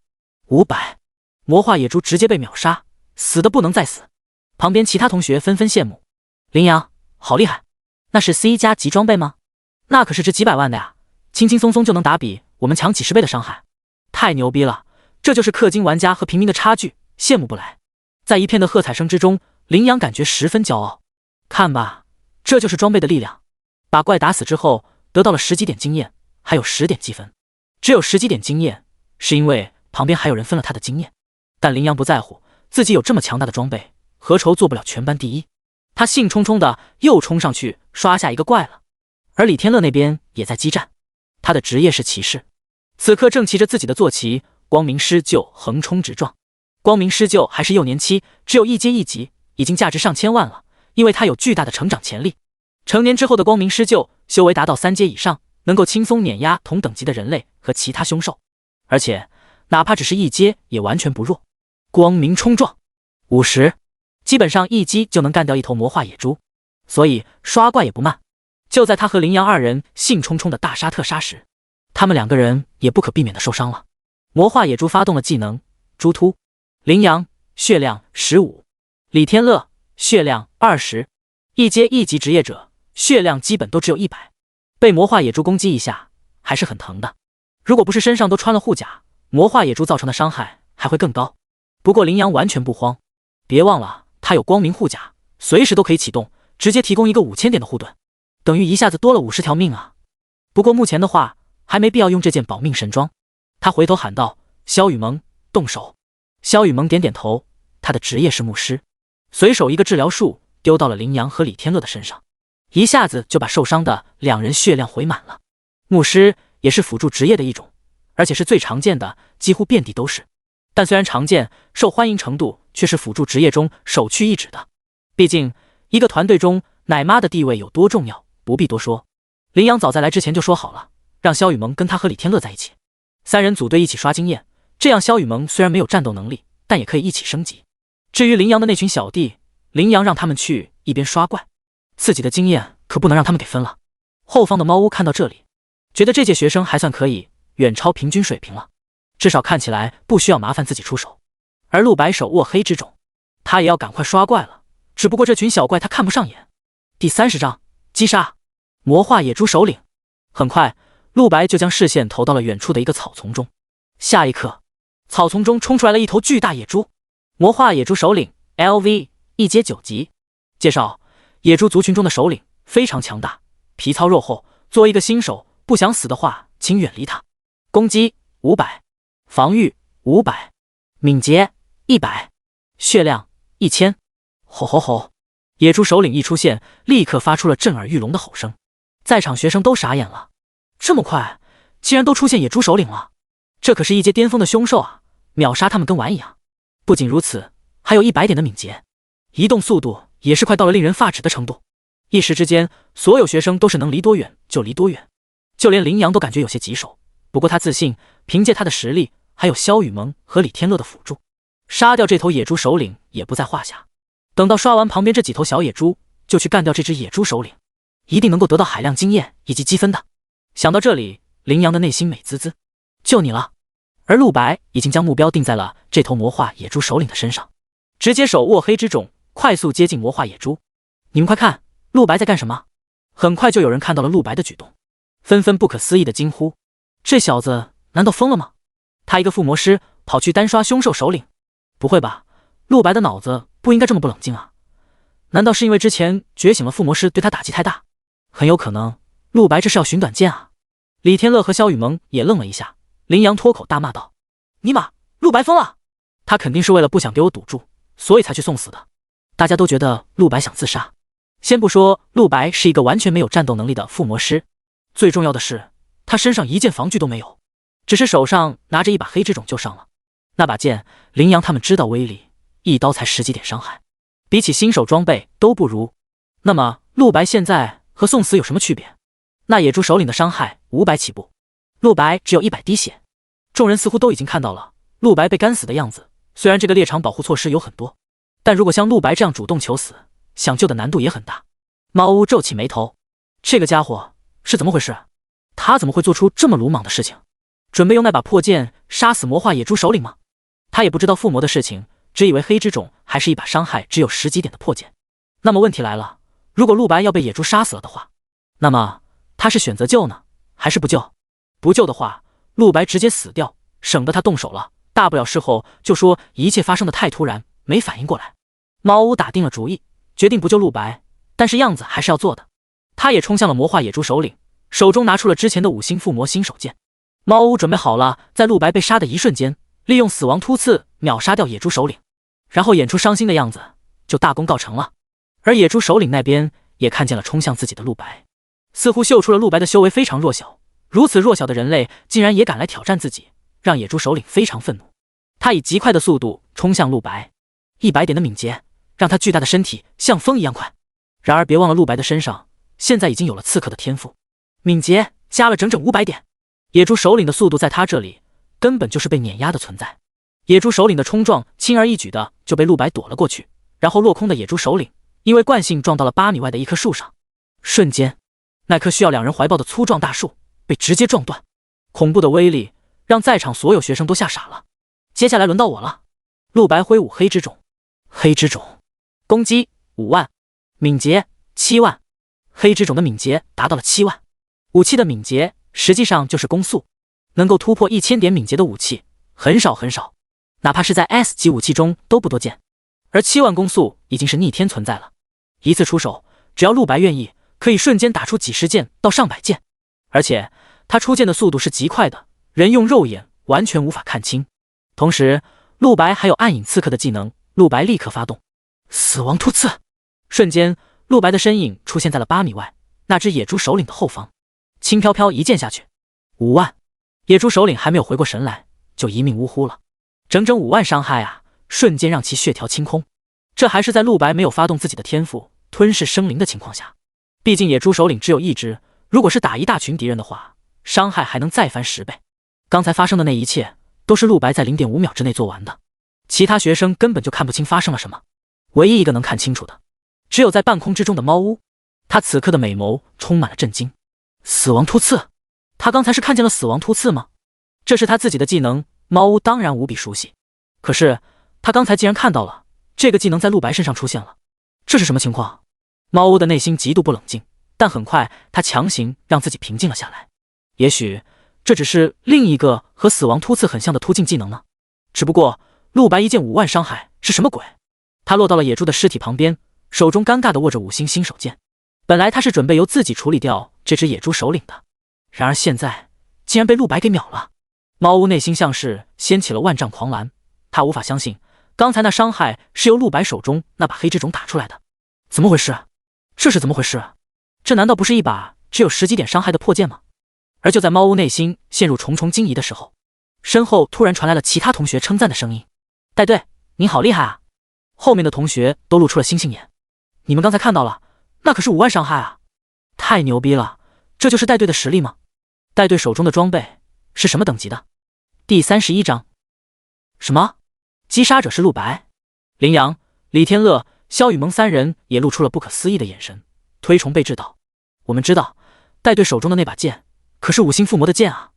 500，魔化野猪直接被秒杀，死的不能再死。旁边其他同学纷纷羡慕，林阳好厉害，那是 C 加级装备吗？那可是值几百万的呀，轻轻松松就能打比我们强几十倍的伤害，太牛逼了！这就是氪金玩家和平民的差距，羡慕不来。在一片的喝彩声之中，林阳感觉十分骄傲。看吧，这就是装备的力量。把怪打死之后，得到了10几点经验，还有10点积分。只有10几点经验，是因为旁边还有人分了他的经验。但林阳不在乎，自己有这么强大的装备，何愁做不了全班第一？他兴冲冲的又冲上去刷下一个怪了。而李天乐那边也在激战，他的职业是骑士，此刻正骑着自己的坐骑光明狮鹫横冲直撞。光明狮鹫还是幼年期，只有1阶1级，已经价值上千万了，因为它有巨大的成长潜力。成年之后的光明狮鹫修为达到3阶以上，能够轻松碾压同等级的人类和其他凶兽，而且哪怕只是1阶也完全不弱。光明冲撞50，基本上一击就能干掉一头魔化野猪，所以刷怪也不慢。就在他和林阳2人兴冲冲的大杀特杀时，他们2个人也不可避免的受伤了。魔化野猪发动了技能猪突，林阳血量15，李天乐血量20，一阶1级职业者血量基本都只有100，被魔化野猪攻击一下还是很疼的。如果不是身上都穿了护甲，魔化野猪造成的伤害还会更高。不过林阳完全不慌，别忘了他有光明护甲，随时都可以启动，直接提供一个5000点的护盾，等于一下子多了50条命啊！不过目前的话，还没必要用这件保命神装。他回头喊道：“萧雨萌，动手！”萧雨萌点点头，他的职业是牧师，随手一个治疗术丢到了林阳和李天乐的身上，一下子就把受伤的2人血量回满了。牧师也是辅助职业的一种，而且是最常见的，几乎遍地都是。但虽然常见，受欢迎程度却是辅助职业中首屈一指的。毕竟一个团队中奶妈的地位有多重要，不必多说。林阳早在来之前就说好了，让萧雨萌跟他和李天乐在一起，3人组队一起刷经验，这样萧雨萌虽然没有战斗能力，但也可以一起升级。至于林阳的那群小弟，林阳让他们去一边刷怪，自己的经验可不能让他们给分了。后方的猫屋看到这里，觉得这届学生还算可以，远超平均水平了，至少看起来不需要麻烦自己出手。而陆白手握黑之种，他也要赶快刷怪了，只不过这群小怪他看不上眼。第30章击杀魔化野猪首领。很快陆白就将视线投到了远处的一个草丛中，下一刻草丛中冲出来了一头巨大野猪。魔化野猪首领 LV 一阶9级。介绍：野猪族群中的首领非常强大，皮糙肉厚，作为一个新手，不想死的话请远离他。攻击500，防御500，敏捷100，血量1000。吼吼吼！野猪首领一出现，立刻发出了震耳欲聋的吼声，在场学生都傻眼了。这么快，竟然都出现野猪首领了，这可是一阶巅峰的凶兽啊，秒杀他们跟玩一样。不仅如此，还有100点的敏捷，移动速度也是快到了令人发指的程度。一时之间，所有学生都是能离多远就离多远，就连林阳都感觉有些棘手。不过他自信，凭借他的实力，还有萧雨萌和李天乐的辅助，杀掉这头野猪首领也不在话下。等到刷完旁边这几头小野猪，就去干掉这只野猪首领，一定能够得到海量经验以及积分的。想到这里，林阳的内心美滋滋，就你了。而陆白已经将目标定在了这头魔化野猪首领的身上，直接手握黑之种，快速接近魔化野猪。你们快看，陆白在干什么？很快就有人看到了陆白的举动，纷纷不可思议的惊呼：这小子难道疯了吗？他一个附魔师跑去单刷凶兽首领？不会吧，陆白的脑子不应该这么不冷静啊？难道是因为之前觉醒了附魔师对他打击太大？很有可能陆白这是要寻短见啊。李天乐和萧雨萌也愣了一下，林阳脱口大骂道：尼玛，陆白疯了！他肯定是为了不想给我堵住，所以才去送死的。大家都觉得陆白想自杀。先不说陆白是一个完全没有战斗能力的附魔师，最重要的是他身上一件防具都没有，只是手上拿着一把黑之种就上了。那把剑林阳他们知道威力，一刀才10几点伤害，比起新手装备都不如。那么陆白现在和送死有什么区别？那野猪首领的伤害500起步，陆白只有100滴血。众人似乎都已经看到了陆白被干死的样子，虽然这个猎场保护措施有很多，但如果像陆白这样主动求死，想救的难度也很大。猫屋皱起眉头，这个家伙是怎么回事？他怎么会做出这么鲁莽的事情？准备用那把破剑杀死魔化野猪首领吗？他也不知道附魔的事情，只以为黑之种还是一把伤害只有10几点的破剑。那么问题来了，如果陆白要被野猪杀死了的话，那么他是选择救呢，还是不救？不救的话，陆白直接死掉，省得他动手了，大不了事后就说一切发生的太突然，没反应过来。猫屋打定了主意，决定不救陆白，但是样子还是要做的。他也冲向了魔化野猪首领，手中拿出了之前的5星附魔新手剑。猫屋准备好了，在陆白被杀的一瞬间，利用死亡突刺秒杀掉野猪首领，然后演出伤心的样子，就大功告成了。而野猪首领那边也看见了冲向自己的陆白，似乎嗅出了陆白的修为非常弱小，如此弱小的人类竟然也敢来挑战自己，让野猪首领非常愤怒。他以极快的速度冲向陆白，100点的敏捷让他巨大的身体像风一样快。然而别忘了陆白的身上现在已经有了刺客的天赋，敏捷加了整整500点。野猪首领的速度在他这里根本就是被碾压的存在。野猪首领的冲撞轻而易举的就被陆白躲了过去，然后落空的野猪首领因为惯性撞到了8米外的一棵树上，瞬间那棵需要2人怀抱的粗壮大树被直接撞断。恐怖的威力让在场所有学生都吓傻了。接下来轮到我了。陆白挥舞黑之种，黑之种攻击5万，敏捷7万。黑之种的敏捷达到了7万。武器的敏捷实际上就是攻速，能够突破1000点敏捷的武器很少很少，哪怕是在 S 级武器中都不多见。而7万攻速已经是逆天存在了，一次出手，只要陆白愿意，可以瞬间打出几十剑到上百剑，而且他出剑的速度是极快的，人用肉眼完全无法看清。同时陆白还有暗影刺客的技能，陆白立刻发动死亡突刺，瞬间陆白的身影出现在了8米外那只野猪首领的后方，轻飘飘一剑下去， 5万！野猪首领还没有回过神来，就一命呜呼了。整整5万伤害啊，瞬间让其血条清空。这还是在陆白没有发动自己的天赋吞噬生灵的情况下。毕竟野猪首领只有一只，如果是打一大群敌人的话，伤害还能再翻10倍。刚才发生的那一切都是陆白在 0.5 秒之内做完的，其他学生根本就看不清发生了什么。唯一一个能看清楚的，只有在半空之中的猫屋。他此刻的美眸充满了震惊。死亡突刺，他刚才是看见了死亡突刺吗？这是他自己的技能，猫屋当然无比熟悉。可是他刚才竟然看到了这个技能在陆白身上出现了，这是什么情况？猫屋的内心极度不冷静，但很快他强行让自己平静了下来。也许这只是另一个和死亡突刺很像的突进技能呢？只不过陆白一剑5万伤害是什么鬼？他落到了野猪的尸体旁边，手中尴尬地握着5星新手剑。本来他是准备由自己处理掉这只野猪首领的，然而现在竟然被陆白给秒了。猫屋内心像是掀起了万丈狂澜，他无法相信刚才那伤害是由陆白手中那把黑之种打出来的。怎么回事？这是怎么回事？这难道不是一把只有10几点伤害的破剑吗？而就在猫屋内心陷入重重惊疑的时候，身后突然传来了其他同学称赞的声音：“带队，您好厉害啊！”后面的同学都露出了星星眼。你们刚才看到了，那可是5万伤害啊！太牛逼了，这就是带队的实力吗？带队手中的装备是什么等级的？第31章。什么？击杀者是陆白？林阳、李天乐、萧雨萌3人也露出了不可思议的眼神，推崇备至道：“我们知道，带队手中的那把剑可是5星附魔的剑啊，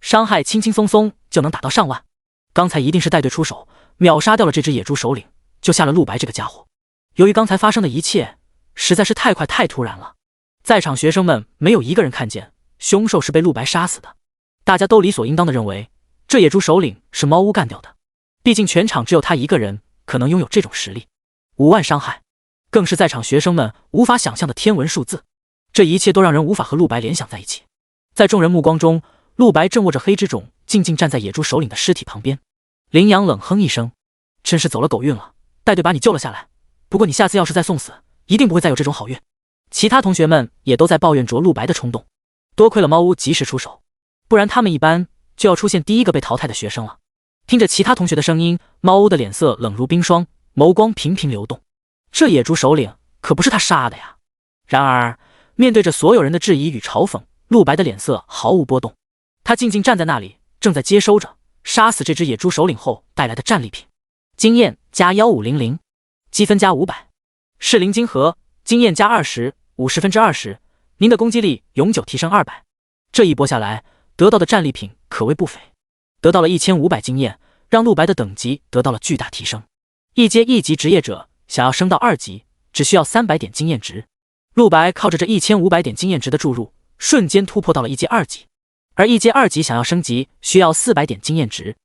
伤害轻轻松松就能打到上万。刚才一定是带队出手，秒杀掉了这只野猪首领，救下了陆白这个家伙。由于刚才发生的一切实在是太快太突然了，在场学生们没有一个人看见凶手是被陆白杀死的，大家都理所应当的认为这野猪首领是猫屋干掉的。毕竟全场只有他一个人可能拥有这种实力，5万伤害更是在场学生们无法想象的天文数字。这一切都让人无法和陆白联想在一起。在众人目光中，陆白正握着黑之种，静静站在野猪首领的尸体旁边。林阳冷哼一声：“真是走了狗运了，带队把你救了下来。不过你下次要是再送死，一定不会再有这种好运。”其他同学们也都在抱怨着陆白的冲动，多亏了猫屋及时出手，不然他们一般就要出现第一个被淘汰的学生了。听着其他同学的声音，猫屋的脸色冷如冰霜，眸光频频流动。这野猪首领可不是他杀的呀！然而面对着所有人的质疑与嘲讽，陆白的脸色毫无波动，他静静站在那里，正在接收着杀死这只野猪首领后带来的战利品。经验加1500，积分加500，适龄金盒，经验加20，50%，您的攻击力永久提升200。这一波下来，得到的战利品可谓不菲。得到了1500经验，让陆白的等级得到了巨大提升。一阶1级职业者想要升到2级，只需要300点经验值。陆白靠着这1500点经验值的注入，瞬间突破到了一阶2级。而一阶2级想要升级，需要400点经验值。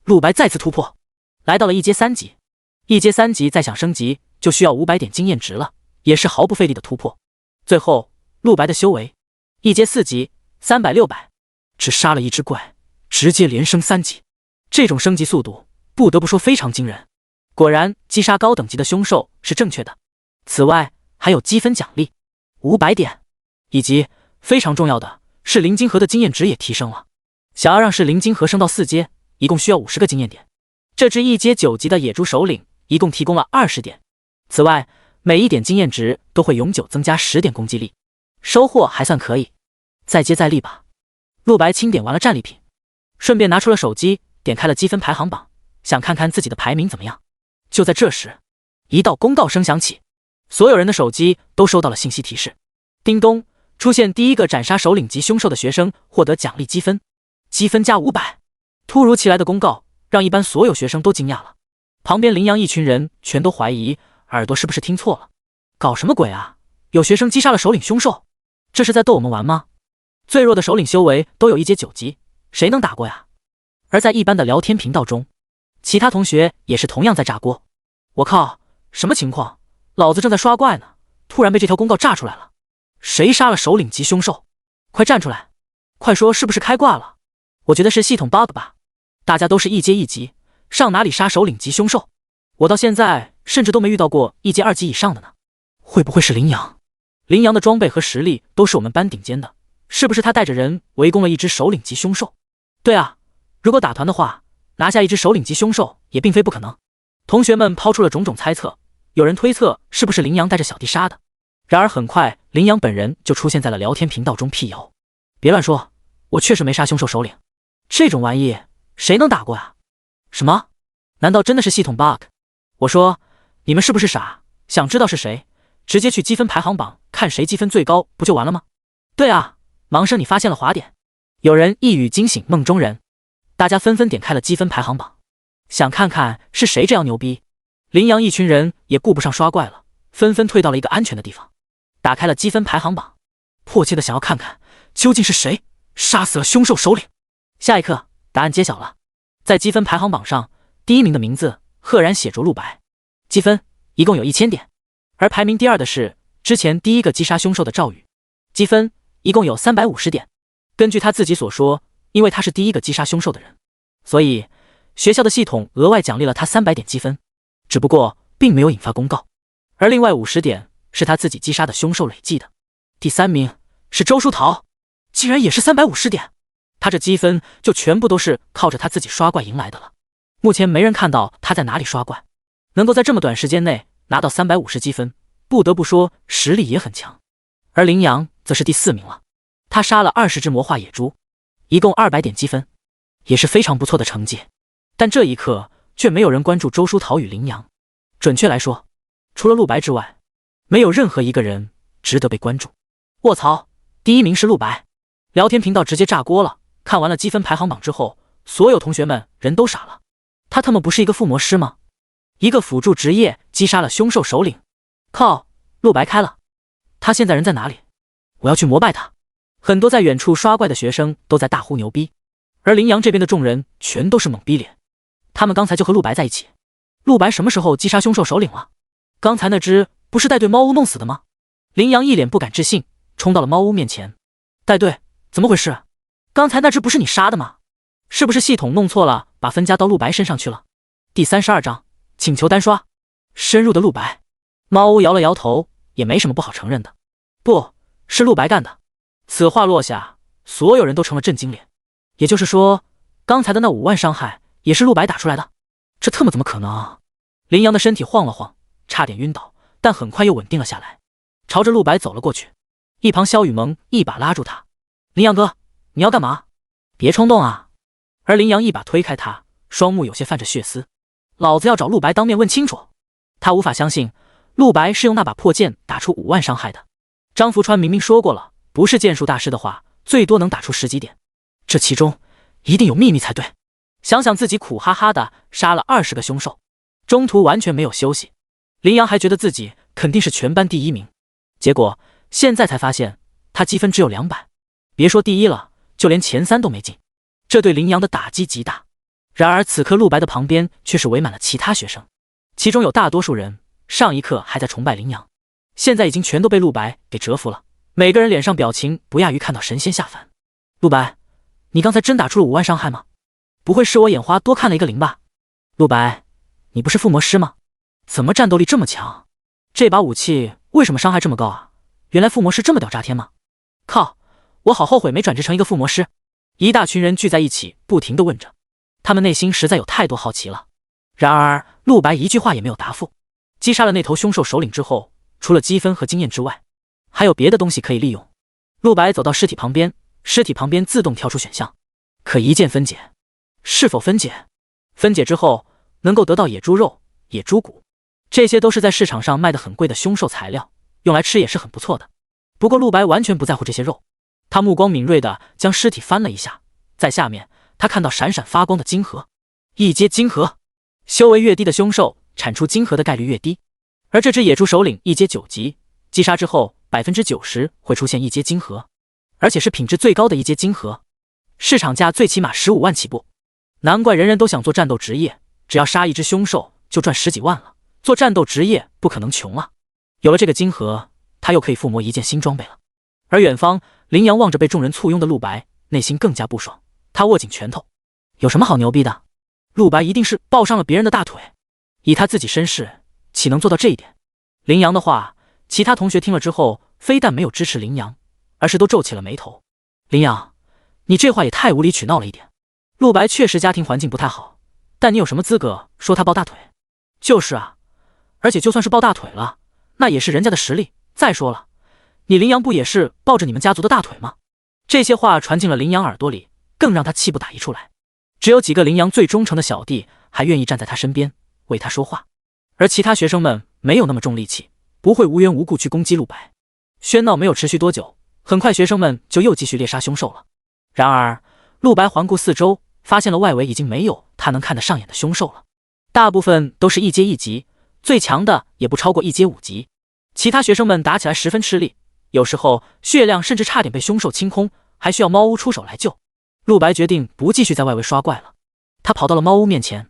陆白再次突破，来到了一阶3级。一阶3级再想升级，就需要500点经验值了，也是毫不费力的突破。最后，陆白的修为一阶4级，300、600，只杀了一只怪，直接连升3级。这种升级速度，不得不说非常惊人。果然，击杀高等级的凶兽是正确的。此外，还有积分奖励500点，以及非常重要的是灵金盒的经验值也提升了。想要让是灵金盒升到4阶，一共需要50个经验点。这只一阶9级的野猪首领一共提供了20点。此外，每一点经验值都会永久增加10点攻击力，收获还算可以。再接再厉吧。陆白清点完了战利品，顺便拿出了手机，点开了积分排行榜，想看看自己的排名怎么样。就在这时，一道公告声响起，所有人的手机都收到了信息提示。叮咚，出现第一个斩杀首领级凶兽的学生获得奖励积分，积分加500。突如其来的公告让一班所有学生都惊讶了，旁边林阳一群人全都怀疑耳朵是不是听错了，搞什么鬼啊？有学生击杀了首领凶兽，这是在逗我们玩吗？最弱的首领修为都有一阶9级，谁能打过呀？而在一般的聊天频道中，其他同学也是同样在炸锅。我靠，什么情况？老子正在刷怪呢，突然被这条公告炸出来了。谁杀了首领级凶兽？快站出来，快说是不是开挂了？我觉得是系统 bug 吧。大家都是一阶1级，上哪里杀首领级凶兽？我到现在甚至都没遇到过一阶2级以上的呢。会不会是林阳？林阳的装备和实力都是我们班顶尖的，是不是他带着人围攻了一只首领级凶兽？对啊，如果打团的话，拿下一只首领级凶兽也并非不可能。同学们抛出了种种猜测，有人推测是不是羚羊带着小弟杀的。然而很快，羚羊本人就出现在了聊天频道中辟谣：别乱说，我确实没杀凶兽首领，这种玩意谁能打过啊？什么？难道真的是系统 bug？ 我说，你们是不是傻？想知道是谁，直接去积分排行榜看谁积分最高不就完了吗？对啊，盲生你发现了滑点。有人一语惊醒梦中人，大家纷纷点开了积分排行榜，想看看是谁这样牛逼。羚羊一群人也顾不上刷怪了，纷纷退到了一个安全的地方，打开了积分排行榜，迫切的想要看看究竟是谁杀死了凶兽首领。下一刻，答案揭晓了，在积分排行榜上，第一名的名字赫然写着陆白，积分一共有1000点，而排名第二的是之前第一个击杀凶兽的赵宇，积分一共有350点。根据他自己所说，因为他是第一个击杀凶兽的人，所以学校的系统额外奖励了他300点积分，只不过并没有引发公告。而另外50点是他自己击杀的凶兽累计的。第3名是周书桃，竟然也是350点，他这积分就全部都是靠着他自己刷怪赢来的了。目前没人看到他在哪里刷怪，能够在这么短时间内拿到350积分，不得不说实力也很强。而羚羊则是第4名了，他杀了20只魔化野猪，一共200点积分，也是非常不错的成绩。但这一刻却没有人关注周书桃与羚羊，准确来说，除了陆白之外，没有任何一个人值得被关注。卧槽，第一名是陆白，聊天频道直接炸锅了。看完了积分排行榜之后，所有同学们人都傻了，他他妈不是一个附魔师吗？一个辅助职业击杀了凶兽首领，靠，陆白开了，他现在人在哪里？我要去膜拜他。很多在远处刷怪的学生都在大呼牛逼，而羚羊这边的众人全都是懵逼脸，他们刚才就和陆白在一起，陆白什么时候击杀凶兽首领了？刚才那只不是带队猫屋弄死的吗？羚羊一脸不敢置信，冲到了猫屋面前，带队？怎么回事？刚才那只不是你杀的吗？是不是系统弄错了，把分加到陆白身上去了？第32章，请求单刷。深入的陆白，猫屋摇了摇头，也没什么不好承认的，不是陆白干的。此话落下，所有人都成了震惊脸。也就是说，刚才的那5万伤害也是陆白打出来的？这他妈怎么可能？羚羊的身体晃了晃，差点晕倒，但很快又稳定了下来，朝着陆白走了过去。一旁萧雨萌一把拉住他：“羚羊哥，你要干嘛？别冲动啊！”而羚羊一把推开他，双目有些泛着血丝：“老子要找陆白当面问清楚。”他无法相信陆白是用那把破剑打出5万伤害的。张福川明明说过了，不是剑术大师的话，最多能打出10几点，这其中一定有秘密才对。想想自己苦哈哈的杀了20个凶兽，中途完全没有休息，羚羊还觉得自己肯定是全班第1名，结果现在才发现他积分只有200，别说第1了，就连前3都没进，这对羚羊的打击极大。然而此刻陆白的旁边却是围满了其他学生，其中有大多数人上一刻还在崇拜羚羊，现在已经全都被陆白给折服了，每个人脸上表情不亚于看到神仙下凡。陆白，你刚才真打出了5万伤害吗？不会是我眼花多看了一个0吧？陆白，你不是附魔师吗？怎么战斗力这么强？这把武器为什么伤害这么高啊？原来附魔师这么屌炸天吗？靠，我好后悔没转职成一个附魔师。一大群人聚在一起不停地问着，他们内心实在有太多好奇了。然而陆白一句话也没有答复。击杀了那头凶兽首领之后，除了积分和经验之外，还有别的东西可以利用。陆白走到尸体旁边，尸体旁边自动跳出选项，可一键分解。是否分解？分解之后能够得到野猪肉、野猪骨，这些都是在市场上卖的很贵的凶兽材料，用来吃也是很不错的。不过陆白完全不在乎这些肉，他目光敏锐地将尸体翻了一下，在下面他看到闪闪发光的金核，一阶金核，修为越低的凶兽产出金核的概率越低，而这只野猪首领一阶9级，击杀之后90%会出现一阶金核，而且是品质最高的一阶金核，市场价最起码15万起步。难怪人人都想做战斗职业，只要杀一只凶兽就赚10几万了，做战斗职业不可能穷啊。有了这个金核，他又可以附魔一件新装备了。而远方羚羊望着被众人簇拥的陆白，内心更加不爽，他握紧拳头，有什么好牛逼的？陆白一定是抱上了别人的大腿，以他自己身世岂能做到这一点？羚羊的话，其他同学听了之后非但没有支持羚羊，而是都皱起了眉头。林阳，你这话也太无理取闹了一点。陆白确实家庭环境不太好，但你有什么资格说他抱大腿？就是啊，而且就算是抱大腿了，那也是人家的实力。再说了，你林阳不也是抱着你们家族的大腿吗？这些话传进了林阳耳朵里，更让他气不打一处来。只有几个林阳最忠诚的小弟还愿意站在他身边为他说话，而其他学生们没有那么重力气，不会无缘无故去攻击陆白。喧闹没有持续多久，很快学生们就又继续猎杀凶兽了。然而陆白环顾四周，发现了外围已经没有他能看得上眼的凶兽了，大部分都是一阶1级，最强的也不超过一阶5级。其他学生们打起来十分吃力，有时候血量甚至差点被凶兽清空，还需要猫屋出手来救。陆白决定不继续在外围刷怪了，他跑到了猫屋面前，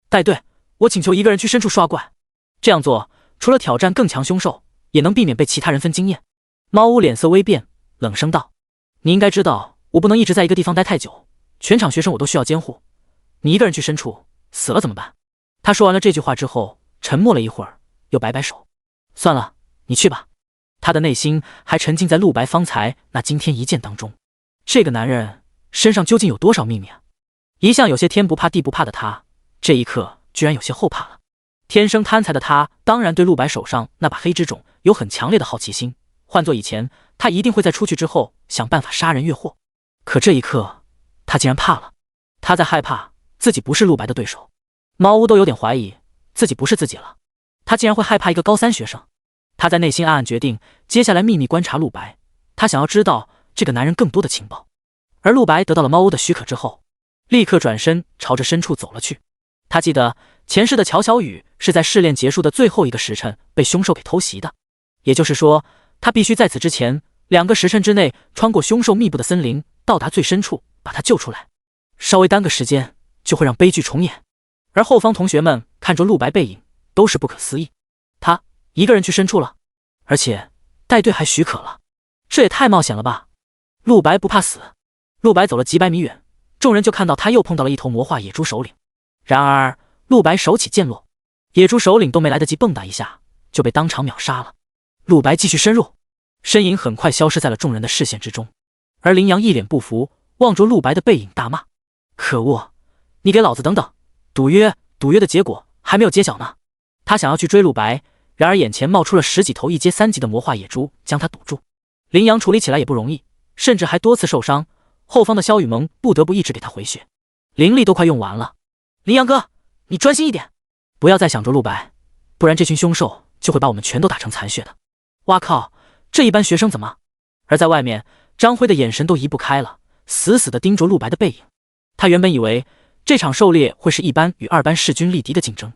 带队，我请求一个人去深处刷怪。这样做除了挑战更强凶兽，也能避免被其他人分经验。猫屋脸色微变，冷声道：你应该知道我不能一直在一个地方待太久，全场学生我都需要监护，你一个人去深处死了怎么办？他说完了这句话之后，沉默了一会儿，又摆摆手，算了，你去吧。他的内心还沉浸在陆白方才那惊天一剑当中，这个男人身上究竟有多少秘密啊？一向有些天不怕地不怕的他，这一刻居然有些后怕了。天生贪财的他当然对陆白手上那把黑之种有很强烈的好奇心，换做以前，他一定会在出去之后想办法杀人越货。可这一刻，他竟然怕了。他在害怕自己不是陆白的对手。猫屋都有点怀疑自己不是自己了，他竟然会害怕一个高3学生。他在内心暗暗决定，接下来秘密观察陆白，他想要知道这个男人更多的情报。而陆白得到了猫屋的许可之后，立刻转身朝着深处走了去。他记得前世的乔小雨是在试炼结束的最后一个时辰被凶兽给偷袭的，也就是说，他必须在此之前2个时辰之内穿过凶兽密布的森林，到达最深处把他救出来。稍微耽搁时间，就会让悲剧重演。而后方同学们看着陆白背影，都是不可思议。他一个人去深处了，而且带队还许可了，这也太冒险了吧！陆白不怕死。陆白走了几百米远，众人就看到他又碰到了一头魔化野猪首领。然而陆白手起剑落，野猪首领都没来得及蹦跶一下，就被当场秒杀了。陆白继续深入，身影很快消失在了众人的视线之中。而林阳一脸不服，望着陆白的背影大骂：可恶，你给老子等等，赌约的结果还没有揭晓呢。他想要去追陆白，然而眼前冒出了10几头1阶3级的魔化野猪，将他堵住。林阳处理起来也不容易，甚至还多次受伤，后方的萧雨萌不得不一直给他回血，灵力都快用完了。林阳哥，你专心一点，不要再想着陆白，不然这群凶兽就会把我们全都打成残血的。哇靠，这一班学生怎么？而在外面，张辉的眼神都移不开了，死死地盯着陆白的背影。他原本以为这场狩猎会是1班与2班势均力敌的竞争，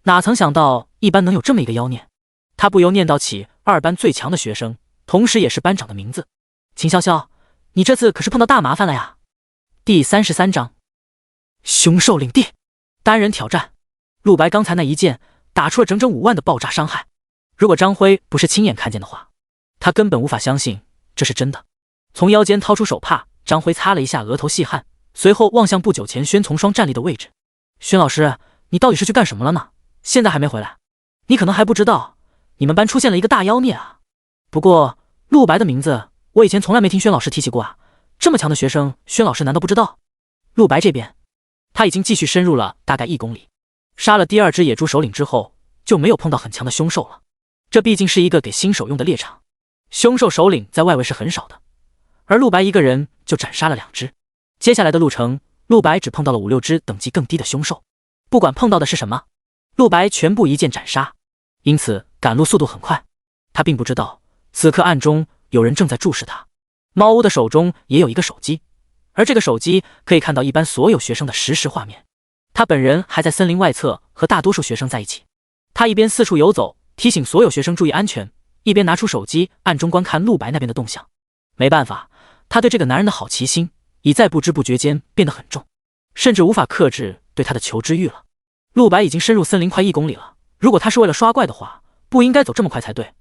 哪曾想到1班能有这么一个妖孽。他不由念叨起2班最强的学生，同时也是班长的名字。秦潇潇，你这次可是碰到大麻烦了呀。第33章，凶兽领地，单人挑战。陆白刚才那一剑打出了整整5万的爆炸伤害，如果张辉不是亲眼看见的话，他根本无法相信这是真的。从腰间掏出手帕，张辉擦了一下额头细汗，随后望向不久前宣从双站立的位置。宣老师，你到底是去干什么了呢？现在还没回来？你可能还不知道，你们班出现了一个大妖孽啊。不过陆白的名字我以前从来没听宣老师提起过啊，这么强的学生，宣老师难道不知道？陆白这边，他已经继续深入了大概1公里，杀了第2只野猪首领之后，就没有碰到很强的凶兽了。这毕竟是一个给新手用的猎场，凶兽首领在外围是很少的，而陆白一个人就斩杀了2只。接下来的路程，陆白只碰到了5、6只等级更低的凶兽，不管碰到的是什么，陆白全部一剑斩杀，因此赶路速度很快。他并不知道，此刻暗中有人正在注视他。猫屋的手中也有一个手机，而这个手机可以看到1班所有学生的实时画面。他本人还在森林外侧和大多数学生在一起。他一边四处游走，提醒所有学生注意安全，一边拿出手机暗中观看陆白那边的动向。没办法，他对这个男人的好奇心已在不知不觉间变得很重，甚至无法克制对他的求知欲了。陆白已经深入森林快1公里了，如果他是为了刷怪的话，不应该走这么快才对。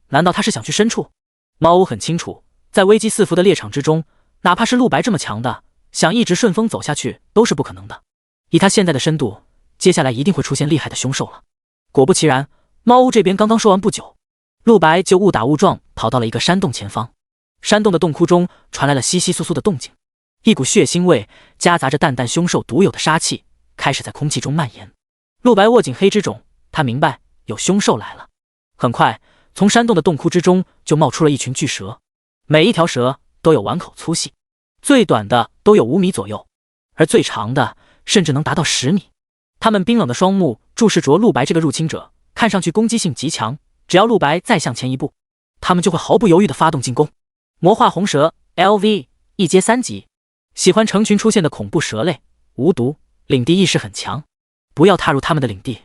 难道他是想去深处？猫屋很清楚，在危机四伏的猎场之中，哪怕是陆白这么强的，想一直顺风走下去都是不可能的。以他现在的深度，接下来一定会出现厉害的凶兽了。果不其然，猫屋这边刚刚说完不久，陆白就误打误撞跑到了一个山洞前方。山洞的洞窟中传来了窸窸窣窣的动静，一股血腥味夹杂着淡淡凶兽独有的杀气开始在空气中蔓延。陆白握紧黑之踵，他明白有凶兽来了。很快，从山洞的洞窟之中就冒出了一群巨蛇，每一条蛇都有碗口粗细，最短的都有5米左右，而最长的甚至能达到10米。他们冰冷的双目注视着陆白这个入侵者，看上去攻击性极强，只要陆白再向前一步，他们就会毫不犹豫地发动进攻。魔化红蛇 LV 一阶3级，喜欢成群出现的恐怖蛇类，无毒，领地意识很强，不要踏入他们的领地，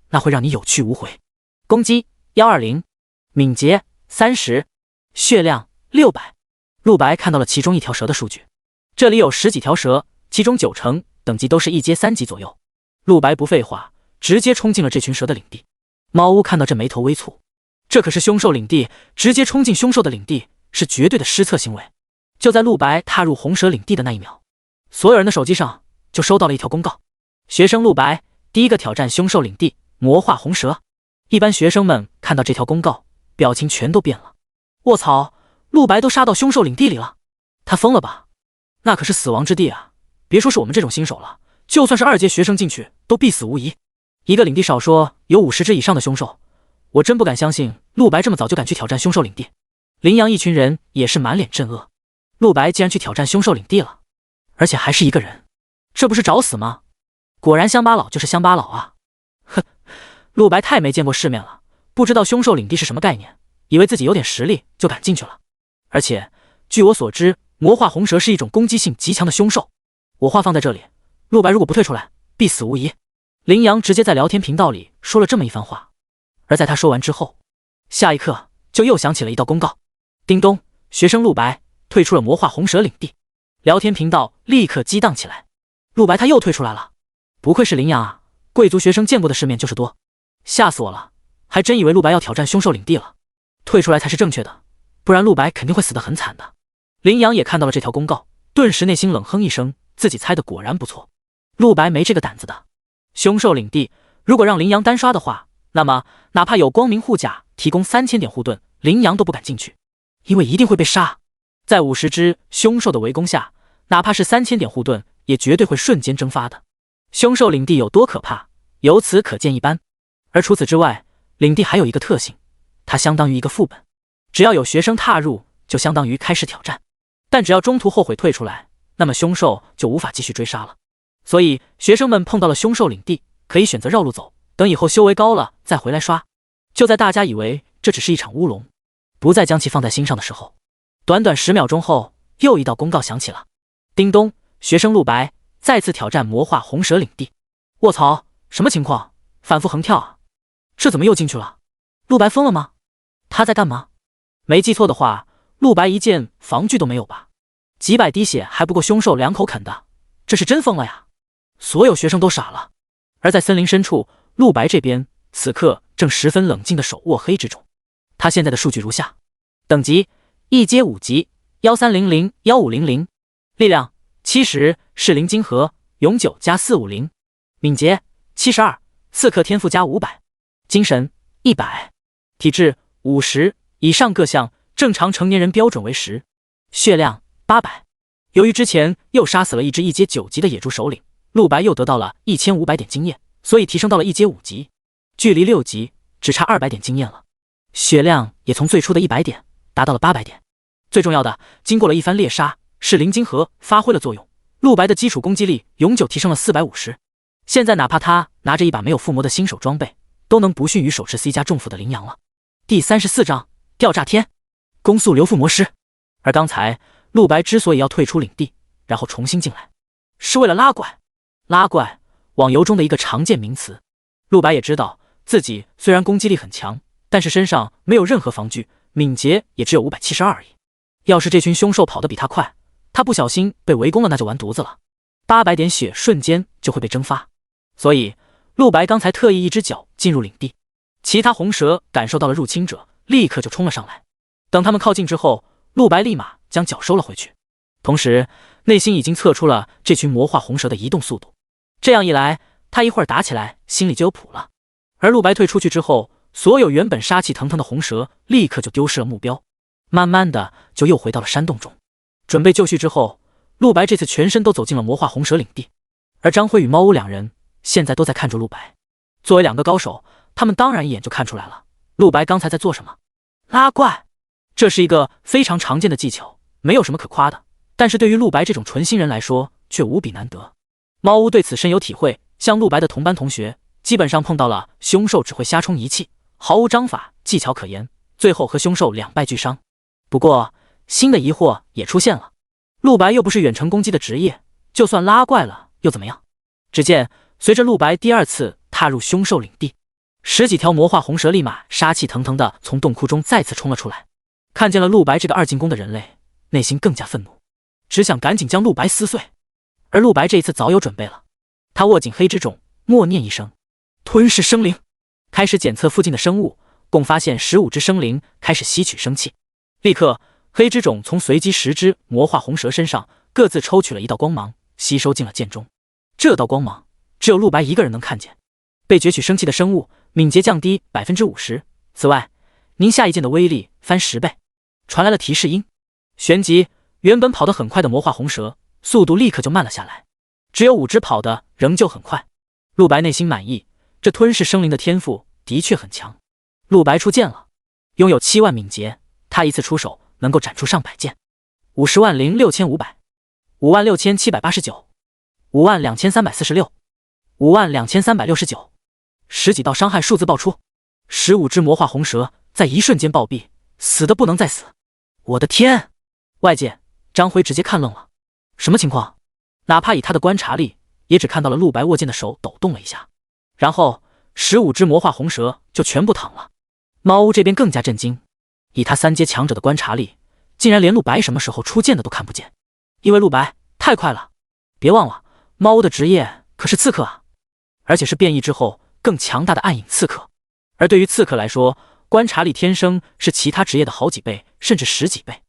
那会让你有去无回。攻击120，敏捷30，血量600。陆白看到了其中一条蛇的数据，这里有10几条蛇，其中90%等级都是一阶3级左右。陆白不废话，直接冲进了这群蛇的领地。猫屋看到这眉头微蹙，这可是凶兽领地，直接冲进凶兽的领地是绝对的失策行为。就在陆白踏入红蛇领地的那一秒，所有人的手机上就收到了一条公告：学生陆白第一个挑战凶兽领地魔化红蛇。一般学生们看到这条公告，表情全都变了。卧槽，陆白都杀到凶兽领地里了，他疯了吧？那可是死亡之地啊，别说是我们这种新手了，就算是2阶学生进去都必死无疑。一个领地少说有50只以上的凶兽，我真不敢相信陆白这么早就敢去挑战凶兽领地。羚羊一群人也是满脸震愕，陆白竟然去挑战凶兽领地了，而且还是一个人，这不是找死吗？果然乡巴佬就是乡巴佬啊！哼，陆白太没见过世面了，不知道凶兽领地是什么概念，以为自己有点实力就敢进去了。而且据我所知，魔化红蛇是一种攻击性极强的凶兽。我话放在这里，陆白如果不退出来，必死无疑。羚羊直接在聊天频道里说了这么一番话，而在他说完之后，下一刻就又响起了一道公告：叮咚，学生陆白退出了魔化红蛇领地。聊天频道立刻激荡起来，陆白他又退出来了，不愧是羚羊啊，贵族学生见过的世面就是多，吓死我了，还真以为陆白要挑战凶兽领地了，退出来才是正确的，不然陆白肯定会死得很惨的。羚羊也看到了这条公告，顿时内心冷哼一声，自己猜的果然不错，陆白没这个胆子的。凶兽领地如果让羚羊单刷的话，那么哪怕有光明护甲提供3000点护盾，羚羊都不敢进去，因为一定会被杀。在50只凶兽的围攻下，哪怕是3000点护盾也绝对会瞬间蒸发的。凶兽领地有多可怕，由此可见一斑。而除此之外，领地还有一个特性，它相当于一个副本，只要有学生踏入，就相当于开始挑战，但只要中途后悔退出来，那么凶兽就无法继续追杀了。所以学生们碰到了凶兽领地，可以选择绕路走，等以后修为高了再回来刷。就在大家以为这只是一场乌龙，不再将其放在心上的时候，短短10秒钟后，又一道公告响起了：叮咚，学生陆白再次挑战魔化红蛇领地。卧槽，什么情况？反复横跳啊，这怎么又进去了？陆白疯了吗？他在干嘛？没记错的话，陆白一件防具都没有吧？几百滴血还不够凶兽2口啃的，这是真疯了呀！所有学生都傻了。而在森林深处，陆白这边此刻正十分冷静地手握黑之踵。他现在的数据如下：等级一阶5级13001500，力量70，噬灵晶核永久加450，敏捷72，刺客天赋加500，精神100，体质50，以上各项正常成年人标准为10，血量800。由于之前又杀死了一只一阶9级的野猪首领，陆白又得到了1500点经验，所以提升到了一阶5级，距离6级只差200点经验了。血量也从最初的100点达到了800点。最重要的，经过了一番猎杀，噬灵晶核发挥了作用，陆白的基础攻击力永久提升了450。现在哪怕他拿着一把没有附魔的新手装备，都能不逊于手持 C 加重负的羚羊了。第34章吊炸天，攻速流附魔师。而刚才陆白之所以要退出领地，然后重新进来，是为了拉怪。拉怪，网游中的一个常见名词。陆白也知道自己虽然攻击力很强，但是身上没有任何防具，敏捷也只有572而已。要是这群凶兽跑得比他快，他不小心被围攻了，那就完犊子了，800点血瞬间就会被蒸发。所以陆白刚才特意一只脚进入领地，其他红蛇感受到了入侵者，立刻就冲了上来。等他们靠近之后，陆白立马将脚收了回去，同时内心已经测出了这群魔化红蛇的移动速度。这样一来，他一会儿打起来心里就有谱了。而陆白退出去之后，所有原本杀气腾腾的红蛇立刻就丢失了目标。慢慢的就又回到了山洞中。准备就绪之后，陆白这次全身都走进了魔化红蛇领地，而张辉与猫屋两人现在都在看着陆白。作为两个高手，他们当然一眼就看出来了，陆白刚才在做什么。拉怪，这是一个非常常见的技巧，没有什么可夸的，但是对于陆白这种纯新人来说却无比难得。猫屋对此深有体会，像陆白的同班同学，基本上碰到了凶兽只会瞎冲一气，毫无章法技巧可言，最后和凶兽两败俱伤。不过新的疑惑也出现了，陆白又不是远程攻击的职业，就算拉怪了又怎么样？只见随着陆白第二次踏入凶兽领地，10几条魔化红蛇立马杀气腾腾的从洞窟中再次冲了出来。看见了陆白这个二进宫的人类，内心更加愤怒，只想赶紧将陆白撕碎。而陆白这一次早有准备了，他握紧黑之种，默念一声吞噬生灵，开始检测附近的生物，共发现15只生灵开始吸取生气。立刻黑之种从随机10只魔化红蛇身上各自抽取了一道光芒，吸收进了剑中。这道光芒只有陆白一个人能看见。被攫取生气的生物敏捷降低 50%， 此外您下一剑的威力翻10倍。传来了提示音，旋即原本跑得很快的魔化红蛇速度立刻就慢了下来，只有5只跑得仍旧很快。陆白内心满意，这吞噬生灵的天赋的确很强。陆白出剑了，拥有7万敏捷，他一次出手能够斩出上百剑。50万零6500， 56789， 52346， 52369，十几道伤害数字爆出，15只魔化红蛇在一瞬间暴毙，死的不能再死。我的天！外界张辉直接看愣了，什么情况？哪怕以他的观察力，也只看到了陆白握剑的手抖动了一下，然后15只魔化红蛇就全部躺了。猫屋这边更加震惊，以他3阶强者的观察力，竟然连陆白什么时候出剑的都看不见，因为陆白太快了。别忘了，猫屋的职业可是刺客啊，而且是变异之后更强大的暗影刺客。而对于刺客来说，观察力天生是其他职业的好几倍，甚至10几倍。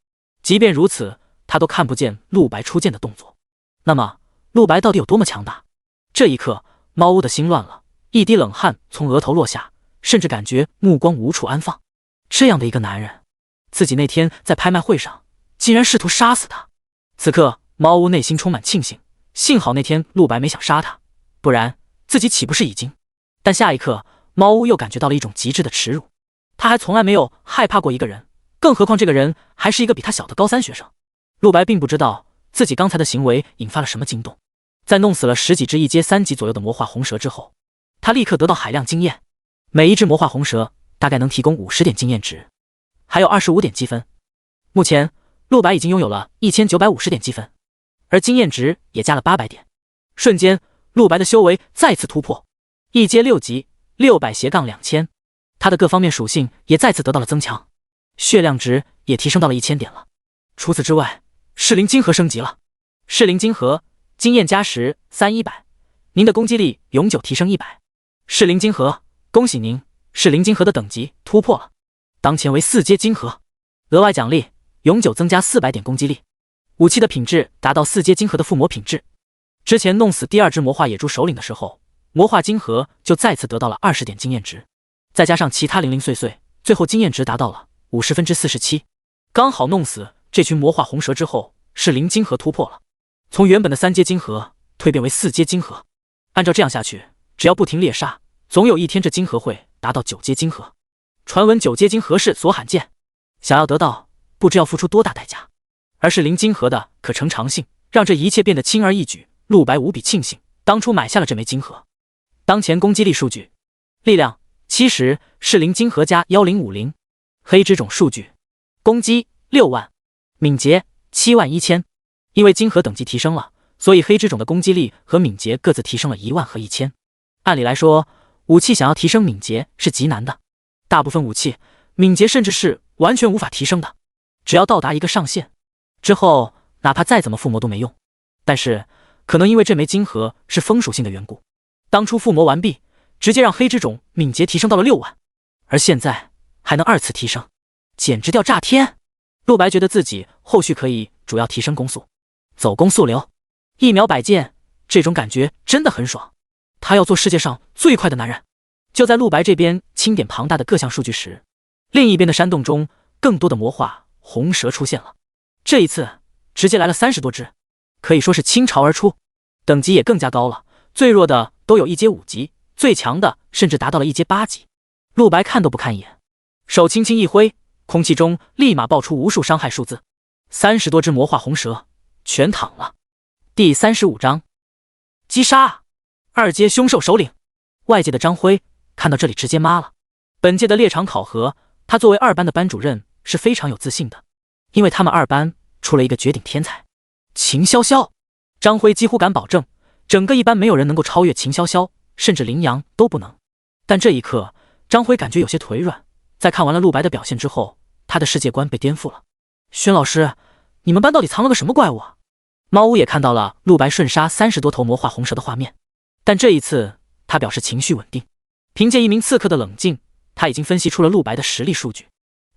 即便如此，他都看不见陆白出剑的动作。那么陆白到底有多么强大？这一刻，猫屋的心乱了，一滴冷汗从额头落下，甚至感觉目光无处安放。这样的一个男人，自己那天在拍卖会上竟然试图杀死他。此刻猫屋内心充满庆幸，幸好那天陆白没想杀他，不然自己岂不是已经……但下一刻，猫屋又感觉到了一种极致的耻辱。他还从来没有害怕过一个人，更何况这个人还是一个比他小的高3学生。陆白并不知道自己刚才的行为引发了什么惊动，在弄死了10几只1阶3级左右的魔化红蛇之后，他立刻得到海量经验，每一只魔化红蛇大概能提供50点经验值，还有25点积分。目前陆白已经拥有了1950点积分，而经验值也加了800点。瞬间陆白的修为再次突破1阶6级600-2000，他的各方面属性也再次得到了增强，血量值也提升到了1000点了。除此之外，噬灵晶核升级了，噬灵晶核经验加10 3100，您的攻击力永久提升100。噬灵晶核，恭喜您，噬灵晶核的等级突破了，当前为4阶晶核。额外奖励，永久增加400点攻击力。武器的品质达到4阶晶核的附魔品质。之前弄死第2只魔化野猪首领的时候，魔化晶核就再次得到了20点经验值，再加上其他零零碎碎，最后经验值达到了47%，刚好弄死这群魔化红蛇之后，噬灵晶核突破了，从原本的3阶晶核蜕变为4阶晶核。按照这样下去，只要不停猎杀，总有一天这晶核会达到9阶晶核。传闻9阶晶核是所罕见，想要得到不知要付出多大代价。而噬灵晶核的可成长性，让这一切变得轻而易举。陆白无比庆幸当初买下了这枚晶核。当前攻击力数据，力量70，噬灵晶核加1050。黑之种数据，攻击6万，敏捷71000。因为晶核等级提升了，所以黑之种的攻击力和敏捷各自提升了1万和1000。按理来说，武器想要提升敏捷是极难的，大部分武器敏捷甚至是完全无法提升的，只要到达一个上限之后，哪怕再怎么附魔都没用。但是可能因为这枚晶核是风属性的缘故，当初附魔完毕，直接让黑之种敏捷提升到了6万，而现在还能2次提升，简直掉炸天。陆白觉得自己后续可以主要提升攻速，走攻速流，1秒100剑，这种感觉真的很爽。他要做世界上最快的男人。就在陆白这边清点庞大的各项数据时，另一边的山洞中，更多的魔化红蛇出现了。这一次直接来了30多只，可以说是倾巢而出，等级也更加高了，最弱的都有一阶5级，最强的甚至达到了一阶8级。陆白看都不看一眼，手轻轻一挥，空气中立马爆出无数伤害数字，30多只魔化红蛇全躺了。第35章击杀2阶凶兽首领。外界的张辉看到这里直接骂了。本届的猎场考核，他作为2班的班主任是非常有自信的，因为他们2班出了一个绝顶天才秦潇潇。张辉几乎敢保证，整个1班没有人能够超越秦潇潇，甚至羚羊都不能。但这一刻，张辉感觉有些腿软。在看完了陆白的表现之后，他的世界观被颠覆了。轩老师，你们班到底藏了个什么怪物啊？猫屋也看到了陆白瞬杀30多头魔化红蛇的画面，但这一次他表示情绪稳定，凭借一名刺客的冷静，他已经分析出了陆白的实力数据，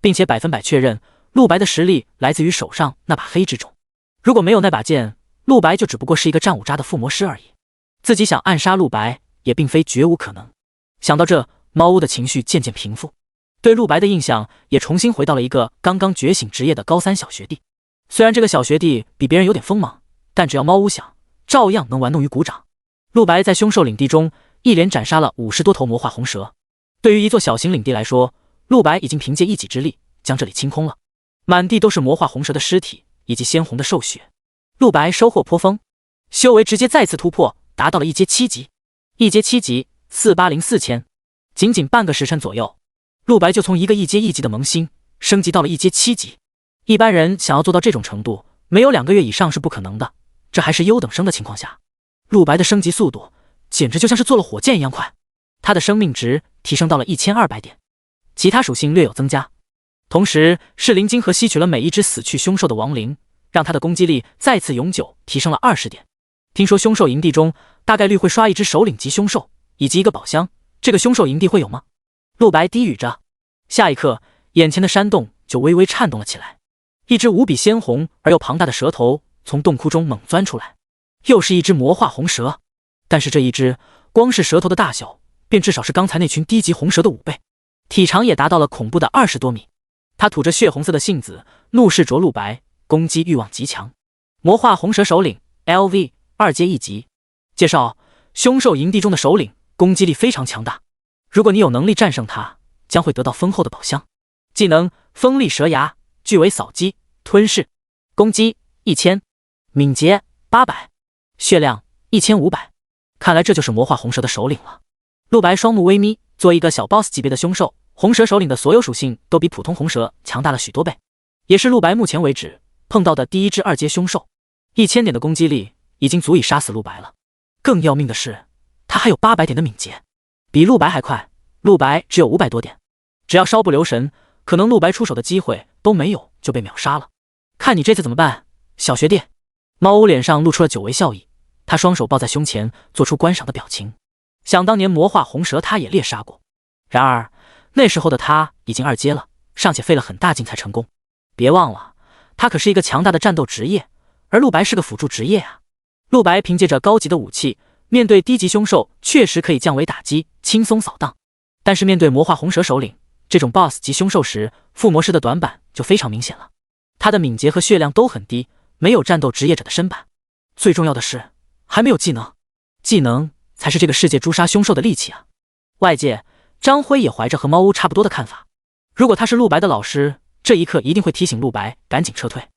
并且100%确认陆白的实力来自于手上那把黑之种。如果没有那把剑，陆白就只不过是一个战五渣的附魔师而已。自己想暗杀陆白也并非绝无可能。想到这，猫屋的情绪渐渐平复，对陆白的印象也重新回到了一个刚刚觉醒职业的高3小学弟。虽然这个小学弟比别人有点锋芒，但只要猫屋想，照样能玩弄于股掌。陆白在凶兽领地中一连斩杀了50多头魔化红蛇，对于一座小型领地来说，陆白已经凭借一己之力将这里清空了，满地都是魔化红蛇的尸体以及鲜红的兽血。陆白收获颇丰，修为直接再次突破，达到了一阶7级。一阶7级480400，仅仅半个时辰左右，陆白就从一个一阶1级的萌新升级到了一阶7级。一般人想要做到这种程度，没有2个月以上是不可能的，这还是优等生的情况下。陆白的升级速度简直就像是坐了火箭一样快，他的生命值提升到了1200点，其他属性略有增加。同时噬灵晶核吸取了每一只死去凶兽的亡灵，让他的攻击力再次永久提升了20点。听说凶兽营地中大概率会刷一只首领级凶兽以及一个宝箱，这个凶兽营地会有吗？陆白低语着，下一刻眼前的山洞就微微颤动了起来，一只无比鲜红而又庞大的蛇头从洞窟中猛钻出来，又是一只魔化红蛇，但是这一只光是蛇头的大小便至少是刚才那群低级红蛇的5倍，体长也达到了恐怖的20多米。他吐着血红色的信子，怒视着陆白，攻击欲望极强。魔化红蛇首领 LV 2阶1级。介绍：凶兽营地中的首领攻击力非常强大，如果你有能力战胜他，将会得到丰厚的宝箱。技能：锋利蛇牙，巨尾扫击，吞噬。攻击1000，敏捷800，血量1500。看来这就是魔化红蛇的首领了。陆白双目微眯，作为一个小 boss 级别的凶兽，红蛇首领的所有属性都比普通红蛇强大了许多倍，也是陆白目前为止碰到的第一只2阶凶兽。1000点的攻击力已经足以杀死陆白了。更要命的是，他还有800点的敏捷，比陆白还快。陆白只有500多点，只要稍不留神，可能陆白出手的机会都没有就被秒杀了。看你这次怎么办，小学弟。猫屋脸上露出了久违笑意，他双手抱在胸前，做出观赏的表情。想当年魔化红蛇他也猎杀过，然而那时候的他已经2阶了，尚且费了很大劲才成功。别忘了，他可是一个强大的战斗职业，而陆白是个辅助职业啊。陆白凭借着高级的武器，面对低级凶兽确实可以降维打击，轻松扫荡。但是面对魔化红蛇首领这种 BOSS 级凶兽时，附魔师的短板就非常明显了。他的敏捷和血量都很低，没有战斗职业者的身板。最重要的是，还没有技能。技能才是这个世界诛杀凶兽的利器啊！外界，张辉也怀着和猫屋差不多的看法。如果他是陆白的老师，这一刻一定会提醒陆白赶紧撤退。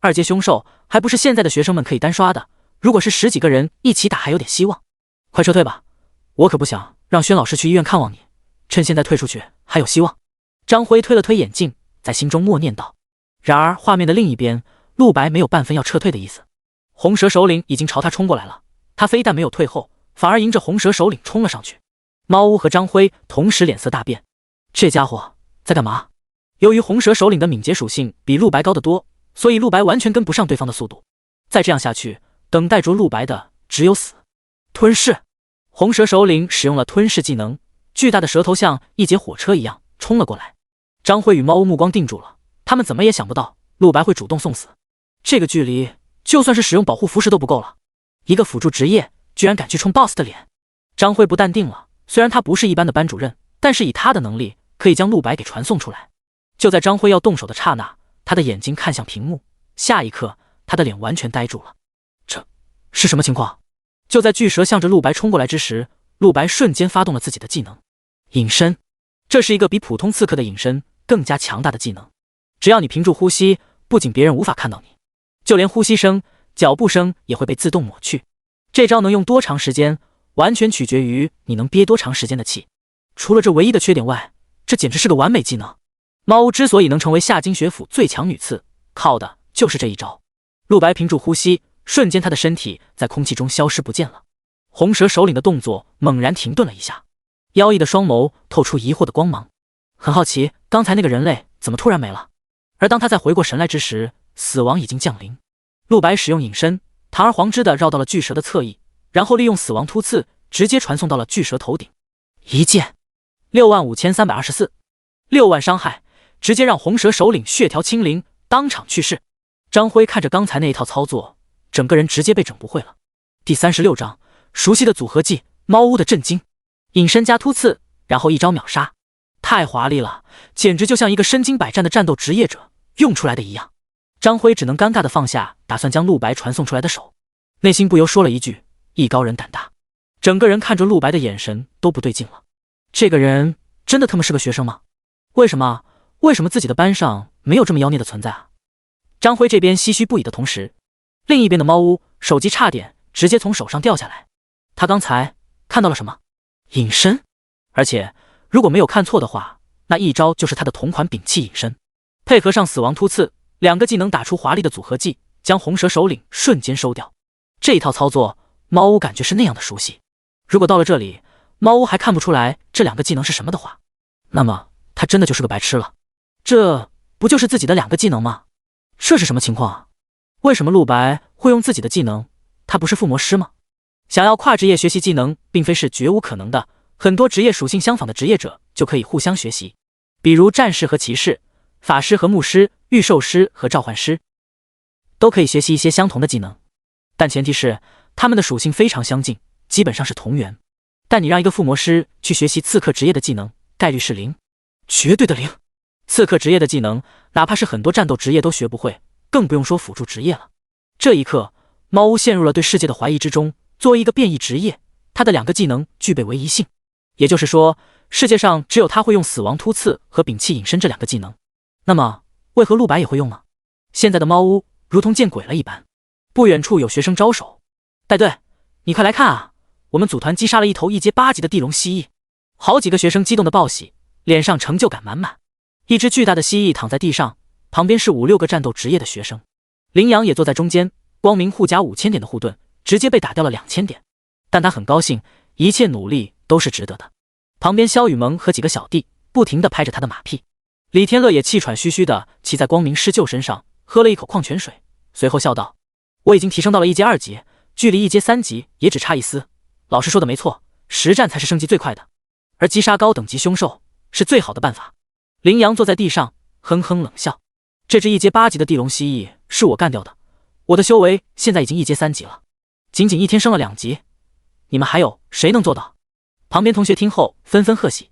2阶凶兽还不是现在的学生们可以单刷的，如果是10几个人一起打还有点希望。快撤退吧，我可不想让轩老师去医院看望你，趁现在退出去还有希望。张辉推了推眼镜，在心中默念道。然而画面的另一边，陆白没有半分要撤退的意思。红蛇首领已经朝他冲过来了，他非但没有退后，反而迎着红蛇首领冲了上去。猫屋和张辉同时脸色大变，这家伙在干嘛？由于红蛇首领的敏捷属性比陆白高得多，所以陆白完全跟不上对方的速度。再这样下去，等待着陆白的只有死。吞噬！红蛇首领使用了吞噬技能，巨大的蛇头像一节火车一样冲了过来。张辉与猫屋目光定住了，他们怎么也想不到陆白会主动送死。这个距离，就算是使用保护符石都不够了。一个辅助职业居然敢去冲 BOSS 的脸，张辉不淡定了。虽然他不是一般的班主任，但是以他的能力可以将陆白给传送出来。就在张辉要动手的刹那，他的眼睛看向屏幕，下一刻他的脸完全呆住了。这是什么情况？就在巨蛇向着陆白冲过来之时，陆白瞬间发动了自己的技能隐身。这是一个比普通刺客的隐身更加强大的技能，只要你屏住呼吸，不仅别人无法看到你，就连呼吸声、脚步声也会被自动抹去。这招能用多长时间，完全取决于你能憋多长时间的气。除了这唯一的缺点外，这简直是个完美技能。猫屋之所以能成为夏金学府最强女刺，靠的就是这一招。陆白屏住呼吸，瞬间他的身体在空气中消失不见了。红蛇首领的动作猛然停顿了一下，妖异的双眸透出疑惑的光芒，很好奇刚才那个人类怎么突然没了。而当他再回过神来之时，死亡已经降临。陆白使用隐身，堂而皇之地绕到了巨蛇的侧翼，然后利用死亡突刺直接传送到了巨蛇头顶。一剑65324， 6万伤害，直接让红蛇首领血条清零，当场去世。张辉看着刚才那一套操作，整个人直接被整不会了。第36章，熟悉的组合技，猫屋的震惊。隐身加突刺，然后一招秒杀，太华丽了，简直就像一个身经百战的战斗职业者用出来的一样。张辉只能尴尬地放下打算将陆白传送出来的手，内心不由说了一句：艺高人胆大。整个人看着陆白的眼神都不对劲了。这个人真的他妈是个学生吗？为什么自己的班上没有这么妖孽的存在啊？张辉这边唏嘘不已的同时，另一边的猫屋手机差点直接从手上掉下来。他刚才看到了什么？隐身，而且如果没有看错的话，那一招就是他的同款摒弃隐身，配合上死亡突刺，两个技能打出华丽的组合技，将红蛇首领瞬间收掉。这一套操作，猫屋感觉是那样的熟悉。如果到了这里，猫屋还看不出来这两个技能是什么的话，那么他真的就是个白痴了。这不就是自己的两个技能吗？这是什么情况啊？为什么陆白会用自己的技能？他不是附魔师吗？想要跨职业学习技能，并非是绝无可能的，很多职业属性相仿的职业者就可以互相学习，比如战士和骑士、法师和牧师、御兽师和召唤师，都可以学习一些相同的技能，但前提是他们的属性非常相近，基本上是同源。但你让一个附魔师去学习刺客职业的技能，概率是0，绝对的0。刺客职业的技能，哪怕是很多战斗职业都学不会，更不用说辅助职业了。这一刻，猫屋陷入了对世界的怀疑之中。作为一个变异职业，他的两个技能具备唯一性，也就是说，世界上只有他会用死亡突刺和摒弃隐身这两个技能。那么，为何陆白也会用呢？现在的猫屋如同见鬼了一般。不远处有学生招手：带队，你快来看啊！我们组团击杀了一头1阶8级的地龙蜥蜴。好几个学生激动的报喜，脸上成就感满满。一只巨大的蜥蜴躺在地上，旁边是5、6个战斗职业的学生。羚羊也坐在中间，光明护甲5000点的护盾，直接被打掉了2000点，但他很高兴，一切努力都是值得的。旁边萧雨萌和几个小弟不停地拍着他的马屁。李天乐也气喘吁吁地骑在光明狮鹫身上，喝了一口矿泉水，随后笑道：我已经提升到了1阶2级，距离1阶3级也只差一丝。老师说的没错，实战才是升级最快的，而击杀高等级凶兽是最好的办法。羚羊坐在地上哼哼冷笑，这只1阶8级的地龙蜥蜴是我干掉的，我的修为现在已经1阶3级了，仅仅1天升了2级，你们还有谁能做到？旁边同学听后纷纷贺喜，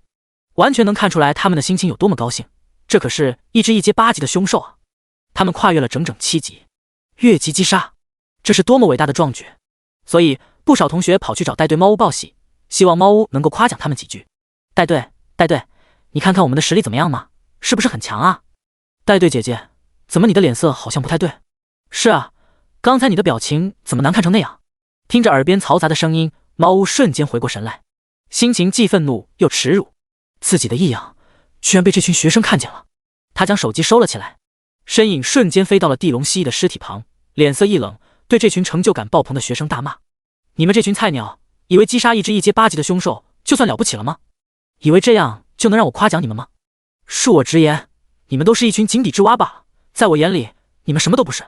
完全能看出来他们的心情有多么高兴。这可是一只1阶8级的凶兽啊！他们跨越了整整7级，越级击杀，这是多么伟大的壮举！所以不少同学跑去找带队猫屋报喜，希望猫屋能够夸奖他们几句。带队，你看看我们的实力怎么样嘛？是不是很强啊？带队姐姐，怎么你的脸色好像不太对？是啊，刚才你的表情怎么难看成那样？听着耳边嘈杂的声音，猫屋瞬间回过神来，心情既愤怒又耻辱，自己的异样居然被这群学生看见了。他将手机收了起来，身影瞬间飞到了地龙蜥蜴的尸体旁，脸色一冷，对这群成就感爆棚的学生大骂：你们这群菜鸟，以为击杀一只1阶8级的凶兽就算了不起了吗？以为这样就能让我夸奖你们吗？恕我直言，你们都是一群井底之蛙罢了，在我眼里，你们什么都不是。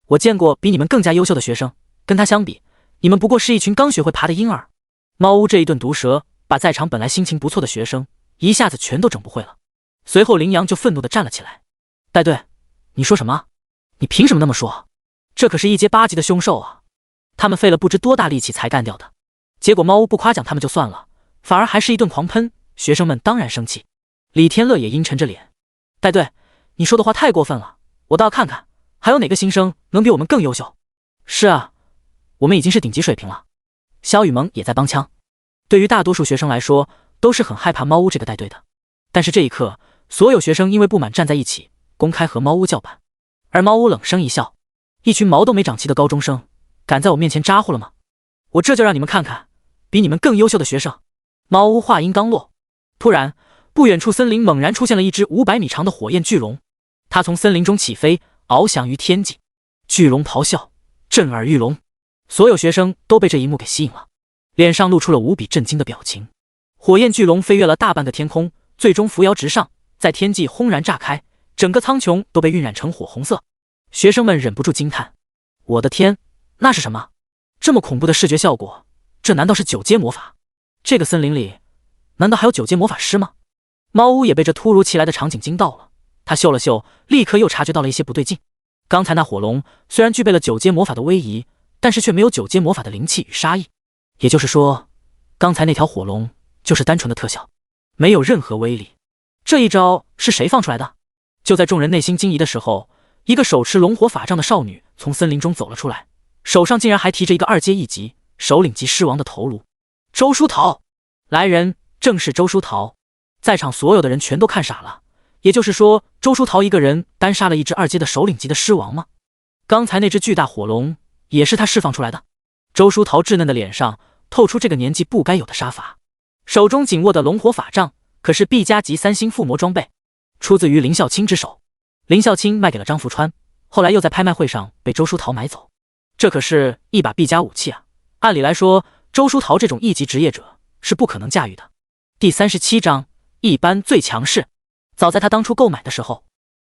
我见过比你们更加优秀的学生，跟他相比，你们不过是一群刚学会爬的婴儿。猫屋这一顿毒舌，把在场本来心情不错的学生一下子全都整不会了。随后羚羊就愤怒地站了起来：带队，你说什么？你凭什么那么说？这可是1阶8级的凶兽啊，他们费了不知多大力气才干掉的，结果猫屋不夸奖他们就算了，反而还是一顿狂喷，学生们当然生气。李天乐也阴沉着脸：带队，你说的话太过分了，我倒要看看还有哪个新生能比我们更优秀。是啊，我们已经是顶级水平了。萧雨萌也在帮腔。对于大多数学生来说，都是很害怕猫屋这个带队的。但是这一刻，所有学生因为不满站在一起，公开和猫屋叫板。而猫屋冷声一笑：一群毛都没长齐的高中生，敢在我面前咋呼了吗？我这就让你们看看比你们更优秀的学生。猫屋话音刚落，突然不远处森林猛然出现了一只500米长的火焰巨龙，它从森林中起飞，翱翔于天际。巨龙咆哮，震耳欲聋，所有学生都被这一幕给吸引了，脸上露出了无比震惊的表情。火焰巨龙飞越了大半个天空，最终扶摇直上，在天际轰然炸开，整个苍穹都被晕染成火红色。学生们忍不住惊叹：我的天，那是什么？这么恐怖的视觉效果，这难道是9阶魔法？这个森林里难道还有9阶魔法师吗？猫屋也被这突如其来的场景惊到了，他嗅了嗅，立刻又察觉到了一些不对劲。刚才那火龙虽然具备了9阶魔法的威仪，但是却没有9阶魔法的灵气与杀意。也就是说，刚才那条火龙就是单纯的特效，没有任何威力。这一招是谁放出来的？就在众人内心惊疑的时候，一个手持龙火法杖的少女从森林中走了出来，手上竟然还提着一个2阶1级首领级狮王的头颅。周书桃，来人，正是周书桃。在场所有的人全都看傻了，也就是说，周书桃一个人单杀了一只2阶的首领级的狮王吗？刚才那只巨大火龙也是他释放出来的？周书桃稚嫩的脸上透出这个年纪不该有的杀伐，手中紧握的龙火法杖可是 B 加级3星附魔装备，出自于林孝清之手。林孝清卖给了张福川，后来又在拍卖会上被周书桃买走。这可是一把 B 加武器啊！按理来说，周书桃这种1级职业者是不可能驾驭的。第37章，一般最强势。早在他当初购买的时候，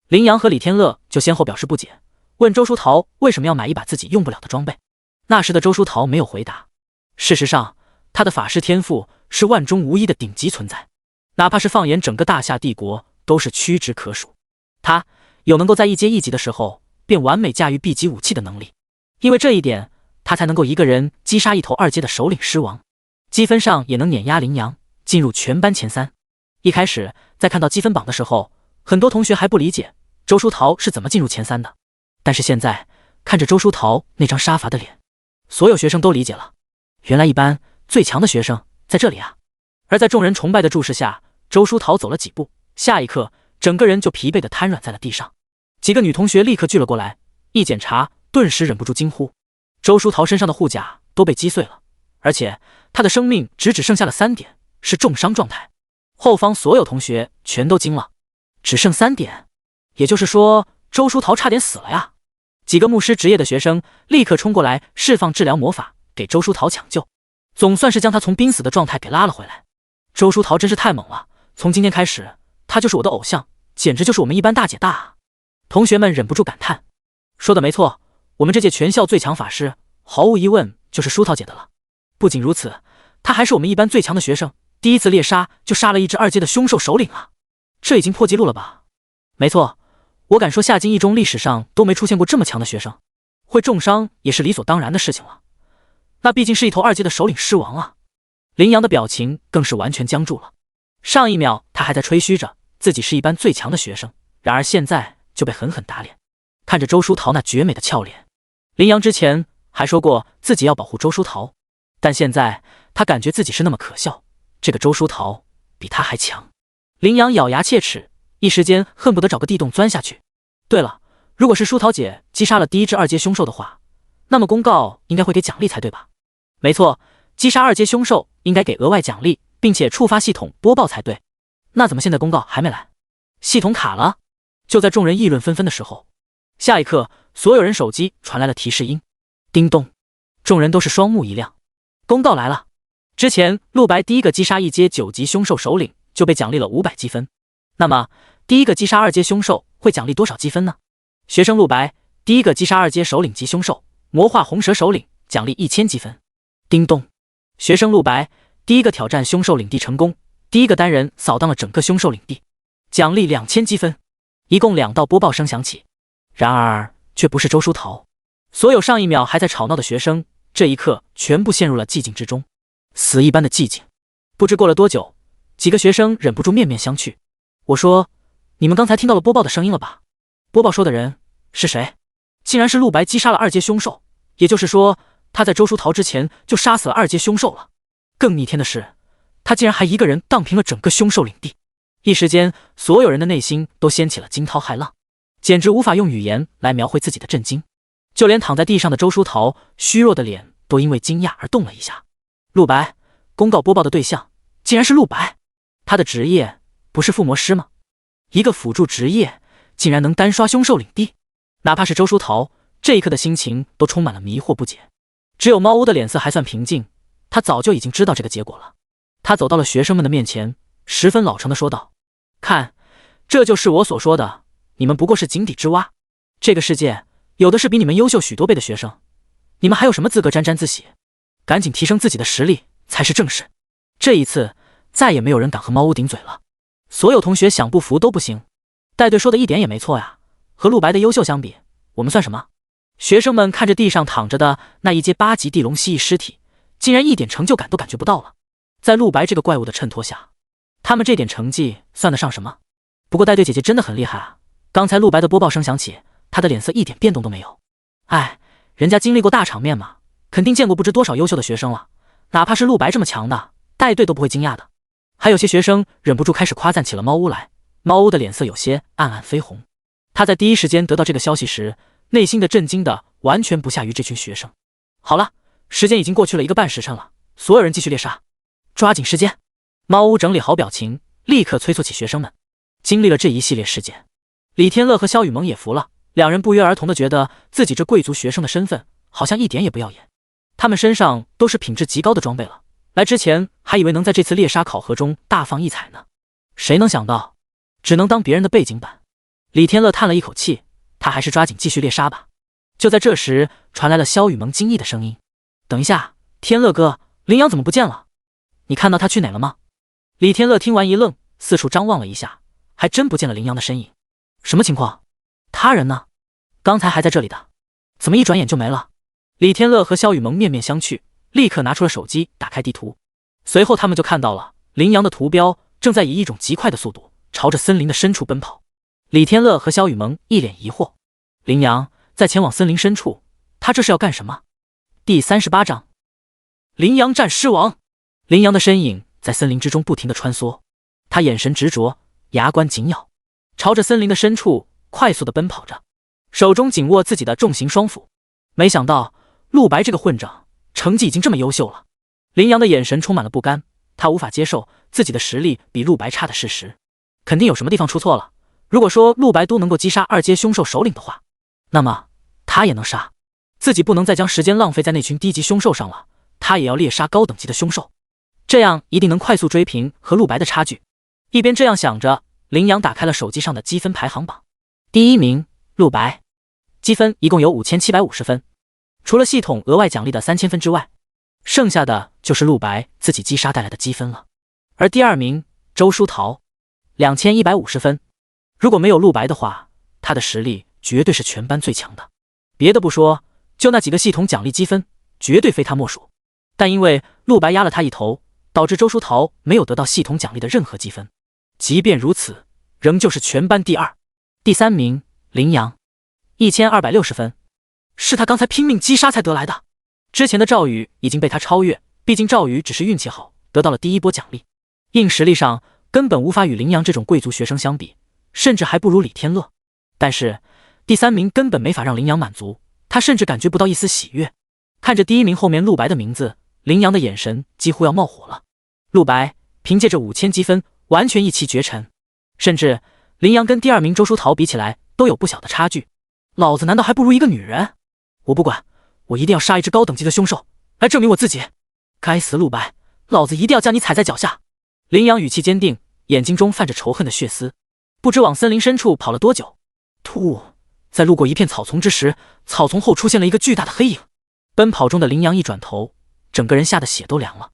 林阳和李天乐就先后表示不解，问周书桃为什么要买一把自己用不了的装备。那时的周书桃没有回答。事实上，他的法师天赋是万中无一的顶级存在，哪怕是放眼整个大夏帝国都是屈指可数。他有能够在1阶1级的时候便完美驾驭 B 级武器的能力，因为这一点，他才能够一个人击杀一头2阶的首领狮王，积分上也能碾压林阳，进入全班前3。一开始在看到积分榜的时候，很多同学还不理解周书桃是怎么进入前3的，但是现在看着周书桃那张杀伐的脸，所有学生都理解了，原来一班最强的学生在这里啊！而在众人崇拜的注视下，周书桃走了几步，下一刻整个人就疲惫地瘫软在了地上。几个女同学立刻聚了过来，一检查，顿时忍不住惊呼：周书桃身上的护甲都被击碎了，而且他的生命值只剩下了3点，是重伤状态。后方所有同学全都惊了，只剩3点，也就是说周书桃差点死了呀！几个牧师职业的学生立刻冲过来释放治疗魔法给周书桃抢救，总算是将他从濒死的状态给拉了回来。周书桃真是太猛了，从今天开始他就是我的偶像，简直就是我们一班大姐大啊！同学们忍不住感叹。说的没错，我们这届全校最强法师毫无疑问就是书桃姐的了。不仅如此，她还是我们一班最强的学生，第一次猎杀就杀了一只2阶的凶兽首领啊！这已经破纪录了吧？没错，我敢说夏津一中历史上都没出现过这么强的学生，会重伤也是理所当然的事情了。那毕竟是一头2阶的首领狮王啊！林阳的表情更是完全僵住了。上一秒他还在吹嘘着自己是一班最强的学生，然而现在就被狠狠打脸。看着周书桃那绝美的俏脸，林阳之前还说过自己要保护周书桃，但现在他感觉自己是那么可笑，这个周书桃比他还强。林阳咬牙切齿，一时间恨不得找个地洞钻下去。对了，如果是书桃姐击杀了第一只2阶凶兽的话，那么公告应该会给奖励才对吧？没错，击杀2阶凶兽应该给额外奖励，并且触发系统播报才对。那怎么现在公告还没来？系统卡了？就在众人议论纷纷的时候，下一刻所有人手机传来了提示音，叮咚，众人都是双目一亮，公告来了。之前陆白第一个击杀1阶9级凶兽首领就被奖励了500积分，那么第一个击杀2阶凶兽会奖励多少积分呢？学生陆白第一个击杀2阶首领级凶兽魔化红蛇首领，奖励1000积分。叮咚，学生陆白第一个挑战凶兽领地成功，第一个单人扫荡了整个凶兽领地，奖励2000积分。一共2道播报声响起，然而却不是周书桃。所有上一秒还在吵闹的学生，这一刻全部陷入了寂静之中，死一般的寂静。不知过了多久，几个学生忍不住面面相觑。我说，你们刚才听到了播报的声音了吧？播报说的人是谁？竟然是陆白击杀了二阶凶兽，也就是说，他在周书桃之前就杀死了二阶凶兽了。更逆天的是，他竟然还一个人荡平了整个凶兽领地。一时间，所有人的内心都掀起了惊涛骇浪，简直无法用语言来描绘自己的震惊。就连躺在地上的周书桃，虚弱的脸都因为惊讶而动了一下。陆白，公告播报的对象竟然是陆白，他的职业不是附魔师吗？一个辅助职业竟然能单刷凶兽领地，哪怕是周书桃，这一刻的心情都充满了迷惑不解。只有猫屋的脸色还算平静，他早就已经知道这个结果了。他走到了学生们的面前，十分老成的说道：看，这就是我所说的，你们不过是井底之蛙。这个世界有的是比你们优秀许多倍的学生，你们还有什么资格沾沾自喜？赶紧提升自己的实力才是正事。这一次再也没有人敢和猫屋顶嘴了，所有同学想不服都不行。带队说的一点也没错呀，和陆白的优秀相比，我们算什么？学生们看着地上躺着的那一阶8级地龙蜥蜴尸体，竟然一点成就感都感觉不到了。在陆白这个怪物的衬托下，他们这点成绩算得上什么？不过带队姐姐真的很厉害啊，刚才陆白的播报声响起，她的脸色一点变动都没有。哎，人家经历过大场面嘛，肯定见过不知多少优秀的学生了，哪怕是陆白这么强的，带队都不会惊讶的。还有些学生忍不住开始夸赞起了猫屋来，猫屋的脸色有些暗暗绯红。他在第一时间得到这个消息时，内心的震惊的完全不下于这群学生。好了，时间已经过去了1个半时辰了，所有人继续猎杀，抓紧时间。猫屋整理好表情，立刻催促起学生们。经历了这一系列事件，李天乐和萧雨萌也服了，两人不约而同的觉得自己这贵族学生的身份好像一点也不耀眼。他们身上都是品质极高的装备了，来之前还以为能在这次猎杀考核中大放异彩呢，谁能想到只能当别人的背景板。李天乐叹了一口气，他还是抓紧继续猎杀吧。就在这时，传来了萧雨萌惊异的声音：等一下，天乐哥，羚羊怎么不见了？你看到他去哪了吗？李天乐听完一愣，四处张望了一下，还真不见了羚羊的身影。什么情况？他人呢？刚才还在这里的，怎么一转眼就没了？李天乐和萧雨萌面面相觑，立刻拿出了手机，打开地图。随后他们就看到了羚羊的图标正在以一种极快的速度朝着森林的深处奔跑。李天乐和萧雨萌一脸疑惑，羚羊在前往森林深处，他这是要干什么？第38章，羚羊战狮王。羚羊的身影在森林之中不停地穿梭，他眼神执着，牙关紧咬，朝着森林的深处快速地奔跑着，手中紧握自己的重型双斧。没想到陆白这个混账成绩已经这么优秀了。羚羊的眼神充满了不甘，他无法接受自己的实力比陆白差的事实，肯定有什么地方出错了。如果说陆白都能够击杀2阶凶兽首领的话，那么他也能杀。自己不能再将时间浪费在那群低级凶兽上了，他也要猎杀高等级的凶兽，这样一定能快速追平和陆白的差距。一边这样想着，羚羊打开了手机上的积分排行榜。第1名陆白，积分一共有5750分，除了系统额外奖励的3000分之外，剩下的就是陆白自己击杀带来的积分了。而第2名周书桃，2150分。如果没有陆白的话，他的实力绝对是全班最强的。别的不说，就那几个系统奖励积分，绝对非他莫属。但因为陆白压了他一头，导致周书桃没有得到系统奖励的任何积分。即便如此，仍旧是全班第2。第3名羚羊，1260分，是他刚才拼命击杀才得来的。之前的赵宇已经被他超越，毕竟赵宇只是运气好，得到了第1波奖励，硬实力上根本无法与羚羊这种贵族学生相比，甚至还不如李天乐。但是第3名根本没法让羚羊满足，他甚至感觉不到一丝喜悦。看着第1名后面陆白的名字，羚羊的眼神几乎要冒火了。陆白凭借着5000积分完全一骑绝尘，甚至羚羊跟第2名周书桃比起来都有不小的差距。老子难道还不如一个女人？我不管，我一定要杀一只高等级的凶兽来证明我自己。该死的陆白，老子一定要将你踩在脚下。羚羊语气坚定，眼睛中泛着仇恨的血丝。不知往森林深处跑了多久，突在路过一片草丛之时，草丛后出现了一个巨大的黑影。奔跑中的羚羊一转头，整个人吓得血都凉了。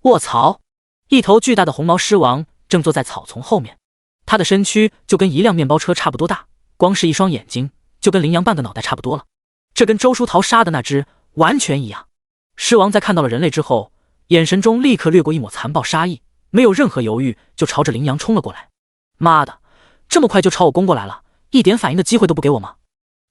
卧槽！一头巨大的红毛狮王正坐在草丛后面，他的身躯就跟一辆面包车差不多大，光是一双眼睛就跟羚羊半个脑袋差不多了。这跟周书桃杀的那只完全一样。狮王在看到了人类之后，眼神中立刻掠过一抹残暴杀意，没有任何犹豫就朝着羚羊冲了过来。妈的，这么快就朝我攻过来了，一点反应的机会都不给我吗？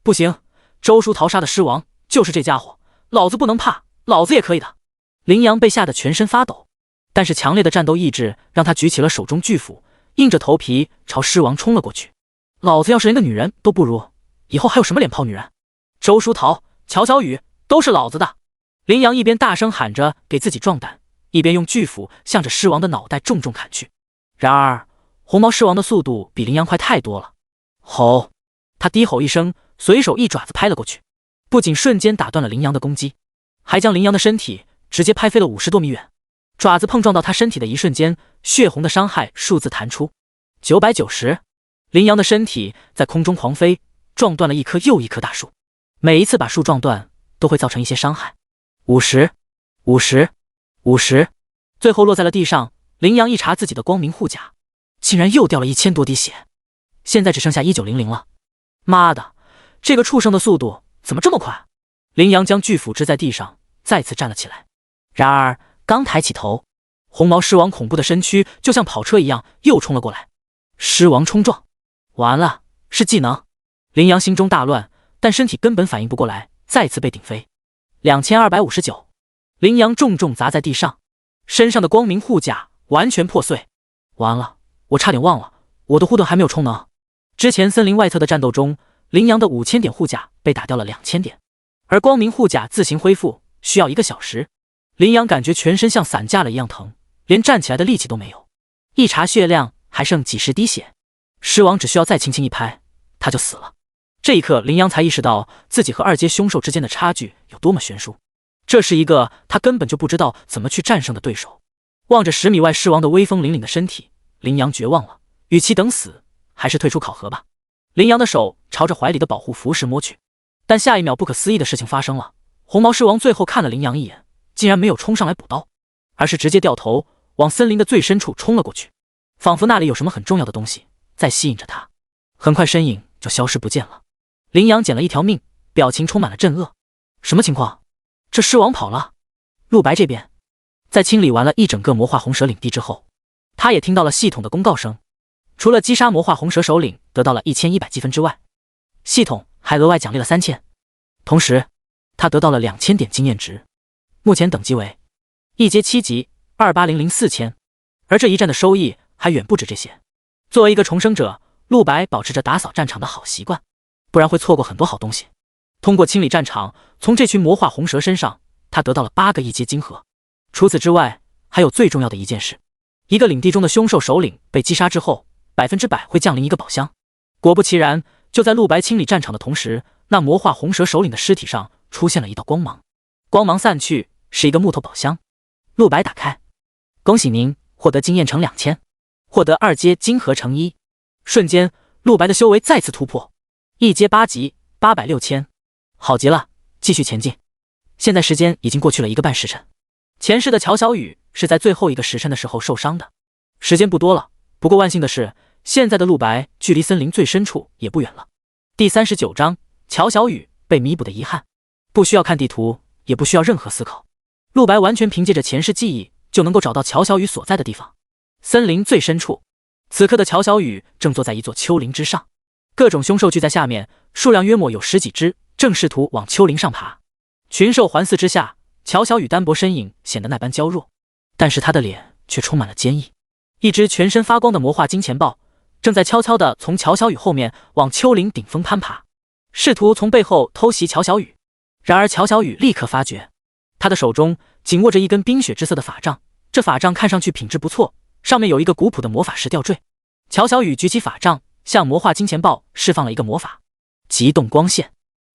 不行，周叔桃杀的狮王就是这家伙，老子不能怕，老子也可以的。羚羊被吓得全身发抖，但是强烈的战斗意志让他举起了手中巨斧，硬着头皮朝狮王冲了过去。老子要是连个女人都不如，以后还有什么脸泡女人？周书桃、乔小雨都是老子的！羚羊一边大声喊着给自己壮胆，一边用巨斧向着狮王的脑袋重重砍去。然而红毛狮王的速度比羚羊快太多了。吼！他低吼一声，随手一爪子拍了过去，不仅瞬间打断了羚羊的攻击，还将羚羊的身体直接拍飞了50多米远。爪子碰撞到他身体的一瞬间，血红的伤害数字弹出990。羚羊的身体在空中狂飞，撞断了一棵又一棵大树。每一次把树撞断都会造成一些伤害。50、50、50，最后落在了地上。羚羊一查自己的光明护甲，竟然又掉了1000多滴血，现在只剩下1900了。妈的，这个畜生的速度怎么这么快？羚羊将巨斧支在地上，再次站了起来。然而刚抬起头，红毛狮王恐怖的身躯就像跑车一样又冲了过来。狮王冲撞，完了，是技能。羚羊心中大乱，但身体根本反应不过来，再次被顶飞。2259，羚羊重重砸在地上，身上的光明护甲完全破碎。完了，我差点忘了，我的护盾还没有充能。之前森林外侧的战斗中，羚羊的5000点护甲被打掉了2000点，而光明护甲自行恢复需要1个小时。羚羊感觉全身像散架了一样疼，连站起来的力气都没有。一查血量还剩几十滴血，狮王只需要再轻轻一拍，他就死了。这一刻，羚羊才意识到自己和二阶凶兽之间的差距有多么悬殊。这是一个他根本就不知道怎么去战胜的对手。望着10米外狮王的威风凛凛的身体，羚羊绝望了，与其等死，还是退出考核吧。羚羊的手朝着怀里的保护符石摸去，但下一秒不可思议的事情发生了。红毛狮王最后看了羚羊一眼，竟然没有冲上来补刀，而是直接掉头往森林的最深处冲了过去，仿佛那里有什么很重要的东西在吸引着他。很快身影就消失不见了。羚羊捡了一条命，表情充满了震愕。什么情况？这狮王跑了。陆白这边在清理完了一整个魔化红蛇领地之后，他也听到了系统的公告声。除了击杀魔化红蛇首领得到了1100积分之外，系统还额外奖励了3000，同时他得到了2000点经验值，目前等级为1阶7级，28004000。而这一战的收益还远不止这些。作为一个重生者，陆白保持着打扫战场的好习惯，不然会错过很多好东西。通过清理战场，从这群魔化红蛇身上，他得到了8个1阶金盒。除此之外，还有最重要的一件事：一个领地中的凶兽首领被击杀之后，100%会降临一个宝箱。果不其然，就在陆白清理战场的同时，那魔化红蛇首领的尸体上出现了一道光芒，光芒散去，是一个木头宝箱。陆白打开，恭喜您获得经验乘2000，获得2阶金盒乘1。瞬间，陆白的修为再次突破1阶8级，86000，好极了，继续前进。现在时间已经过去了1个半时辰。前世的乔小雨是在最后1个时辰的时候受伤的，时间不多了。不过万幸的是，现在的陆白距离森林最深处也不远了。第39章，乔小雨被弥补的遗憾。不需要看地图，也不需要任何思考，陆白完全凭借着前世记忆就能够找到乔小雨所在的地方。森林最深处，此刻的乔小雨正坐在一座丘陵之上，各种凶兽聚在下面，数量约莫有10几只，正试图往丘陵上爬。群兽环伺之下，乔小雨单薄身影显得那般娇弱，但是他的脸却充满了坚毅。一只全身发光的魔化金钱豹正在悄悄地从乔小雨后面往丘陵顶峰攀爬，试图从背后偷袭乔小雨。然而乔小雨立刻发觉，他的手中紧握着一根冰雪之色的法杖，这法杖看上去品质不错，上面有一个古朴的魔法石吊坠。乔小雨举起法杖，向魔化金钱豹释放了一个魔法极冻光线。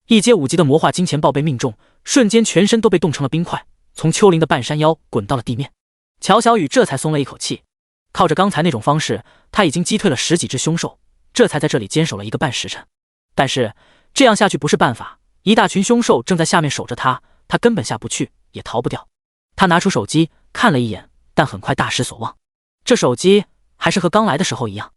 1阶5级的魔化金钱豹被命中，瞬间全身都被冻成了冰块，从丘陵的半山腰滚到了地面。乔小雨这才松了一口气，靠着刚才那种方式，他已经击退了10几只凶兽，这才在这里坚守了1个半时辰。但是这样下去不是办法，一大群凶兽正在下面守着他，他根本下不去，也逃不掉。他拿出手机看了一眼，但很快大失所望，这手机还是和刚来的时候一样，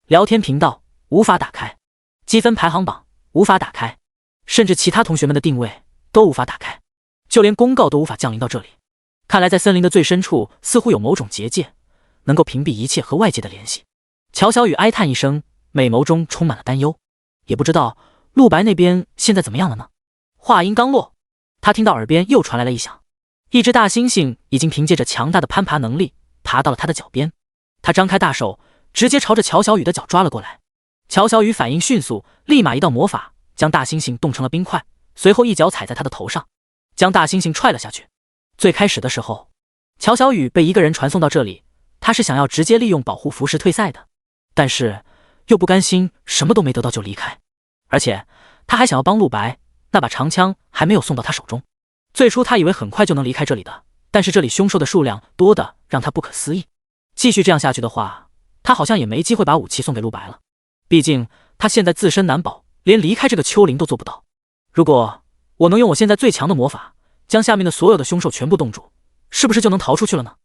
聊天频道无法打开，积分排行榜无法打开，甚至其他同学们的定位都无法打开，就连公告都无法降临到这里。看来在森林的最深处似乎有某种结界，能够屏蔽一切和外界的联系。乔小雨哀叹一声，美眸中充满了担忧。也不知道陆白那边现在怎么样了呢？话音刚落，他听到耳边又传来了异响，一只大猩猩已经凭借着强大的攀爬能力爬到了他的脚边。他张开大手，直接朝着乔小雨的脚抓了过来。乔小雨反应迅速，立马一道魔法将大猩猩冻成了冰块，随后一脚踩在他的头上，将大猩猩踹了下去。最开始的时候，乔小雨被一个人传送到这里，他是想要直接利用保护符石退赛的，但是又不甘心什么都没得到就离开，而且他还想要帮陆白，那把长枪还没有送到他手中。最初他以为很快就能离开这里的，但是这里凶兽的数量多的让他不可思议。继续这样下去的话，他好像也没机会把武器送给陆白了。毕竟他现在自身难保，连离开这个丘陵都做不到。如果我能用我现在最强的魔法将下面的所有的凶兽全部冻住，是不是就能逃出去了呢？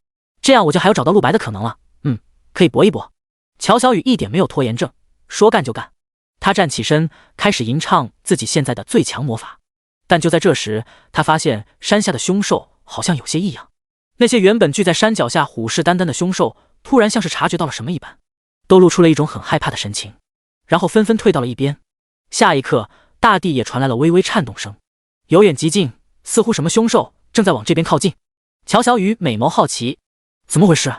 这样我就还有找到陆白的可能了。可以搏一搏。乔小雨一点没有拖延症，说干就干。他站起身，开始吟唱自己现在的最强魔法。但就在这时，他发现山下的凶兽好像有些异样。那些原本聚在山脚下虎视眈眈的凶兽，突然像是察觉到了什么一般，都露出了一种很害怕的神情，然后纷纷退到了一边。下一刻，大地也传来了微微颤动声，由远及近，似乎什么凶兽正在往这边靠近。乔小雨美眸好奇，怎么回事？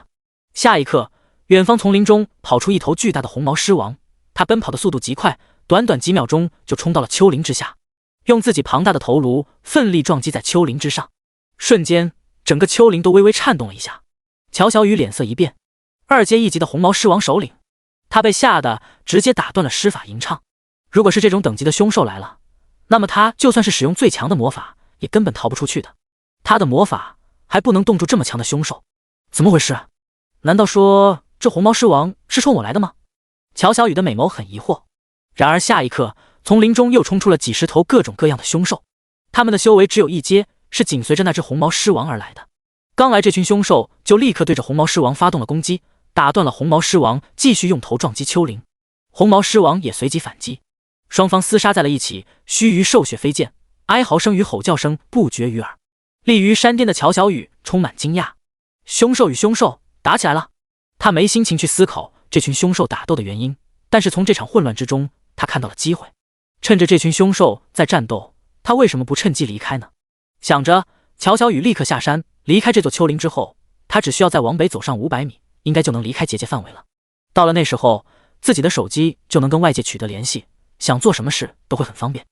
下一刻，远方丛林中跑出一头巨大的红毛狮王，他奔跑的速度极快，短短几秒钟就冲到了丘陵之下，用自己庞大的头颅奋力撞击在丘陵之上，瞬间整个丘陵都微微颤动了一下。乔小雨脸色一变，2阶1级的红毛狮王首领，他被吓得直接打断了施法吟唱。如果是这种等级的凶兽来了，那么他就算是使用最强的魔法也根本逃不出去的。他的魔法还不能冻住这么强的凶兽，怎么回事？难道说这红毛狮王是冲我来的吗？乔小雨的美眸很疑惑。然而下一刻，丛林中又冲出了几十头各种各样的凶兽，他们的修为只有1阶，是紧随着那只红毛狮王而来的。刚来这群凶兽就立刻对着红毛狮王发动了攻击，打断了红毛狮王继续用头撞击丘陵。红毛狮王也随即反击，双方厮杀在了一起，须臾兽血飞溅，哀嚎声与吼叫声不绝于耳。立于山巅的乔小雨充满惊讶，凶兽与凶兽打起来了。他没心情去思考这群凶兽打斗的原因，但是从这场混乱之中，他看到了机会。趁着这群凶兽在战斗，他为什么不趁机离开呢？想着，乔小雨立刻下山，离开这座丘陵之后，他只需要再往北走上500米，应该就能离开结界范围了。到了那时候，自己的手机就能跟外界取得联系，想做什么事都会很方便。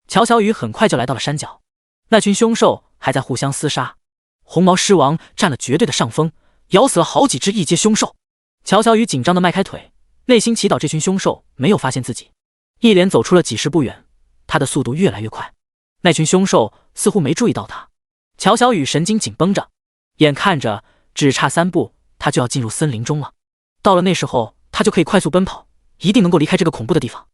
乔小雨很快就来到了山脚，那群凶兽还在互相厮杀，红毛狮王占了绝对的上风，咬死了好几只1阶凶兽。乔小雨紧张地迈开腿，内心祈祷这群凶兽没有发现自己。一连走出了几十步远，他的速度越来越快，那群凶兽似乎没注意到他。乔小雨神经紧绷着，眼看着只差3步，他就要进入森林中了。到了那时候，他就可以快速奔跑，一定能够离开这个恐怖的地方。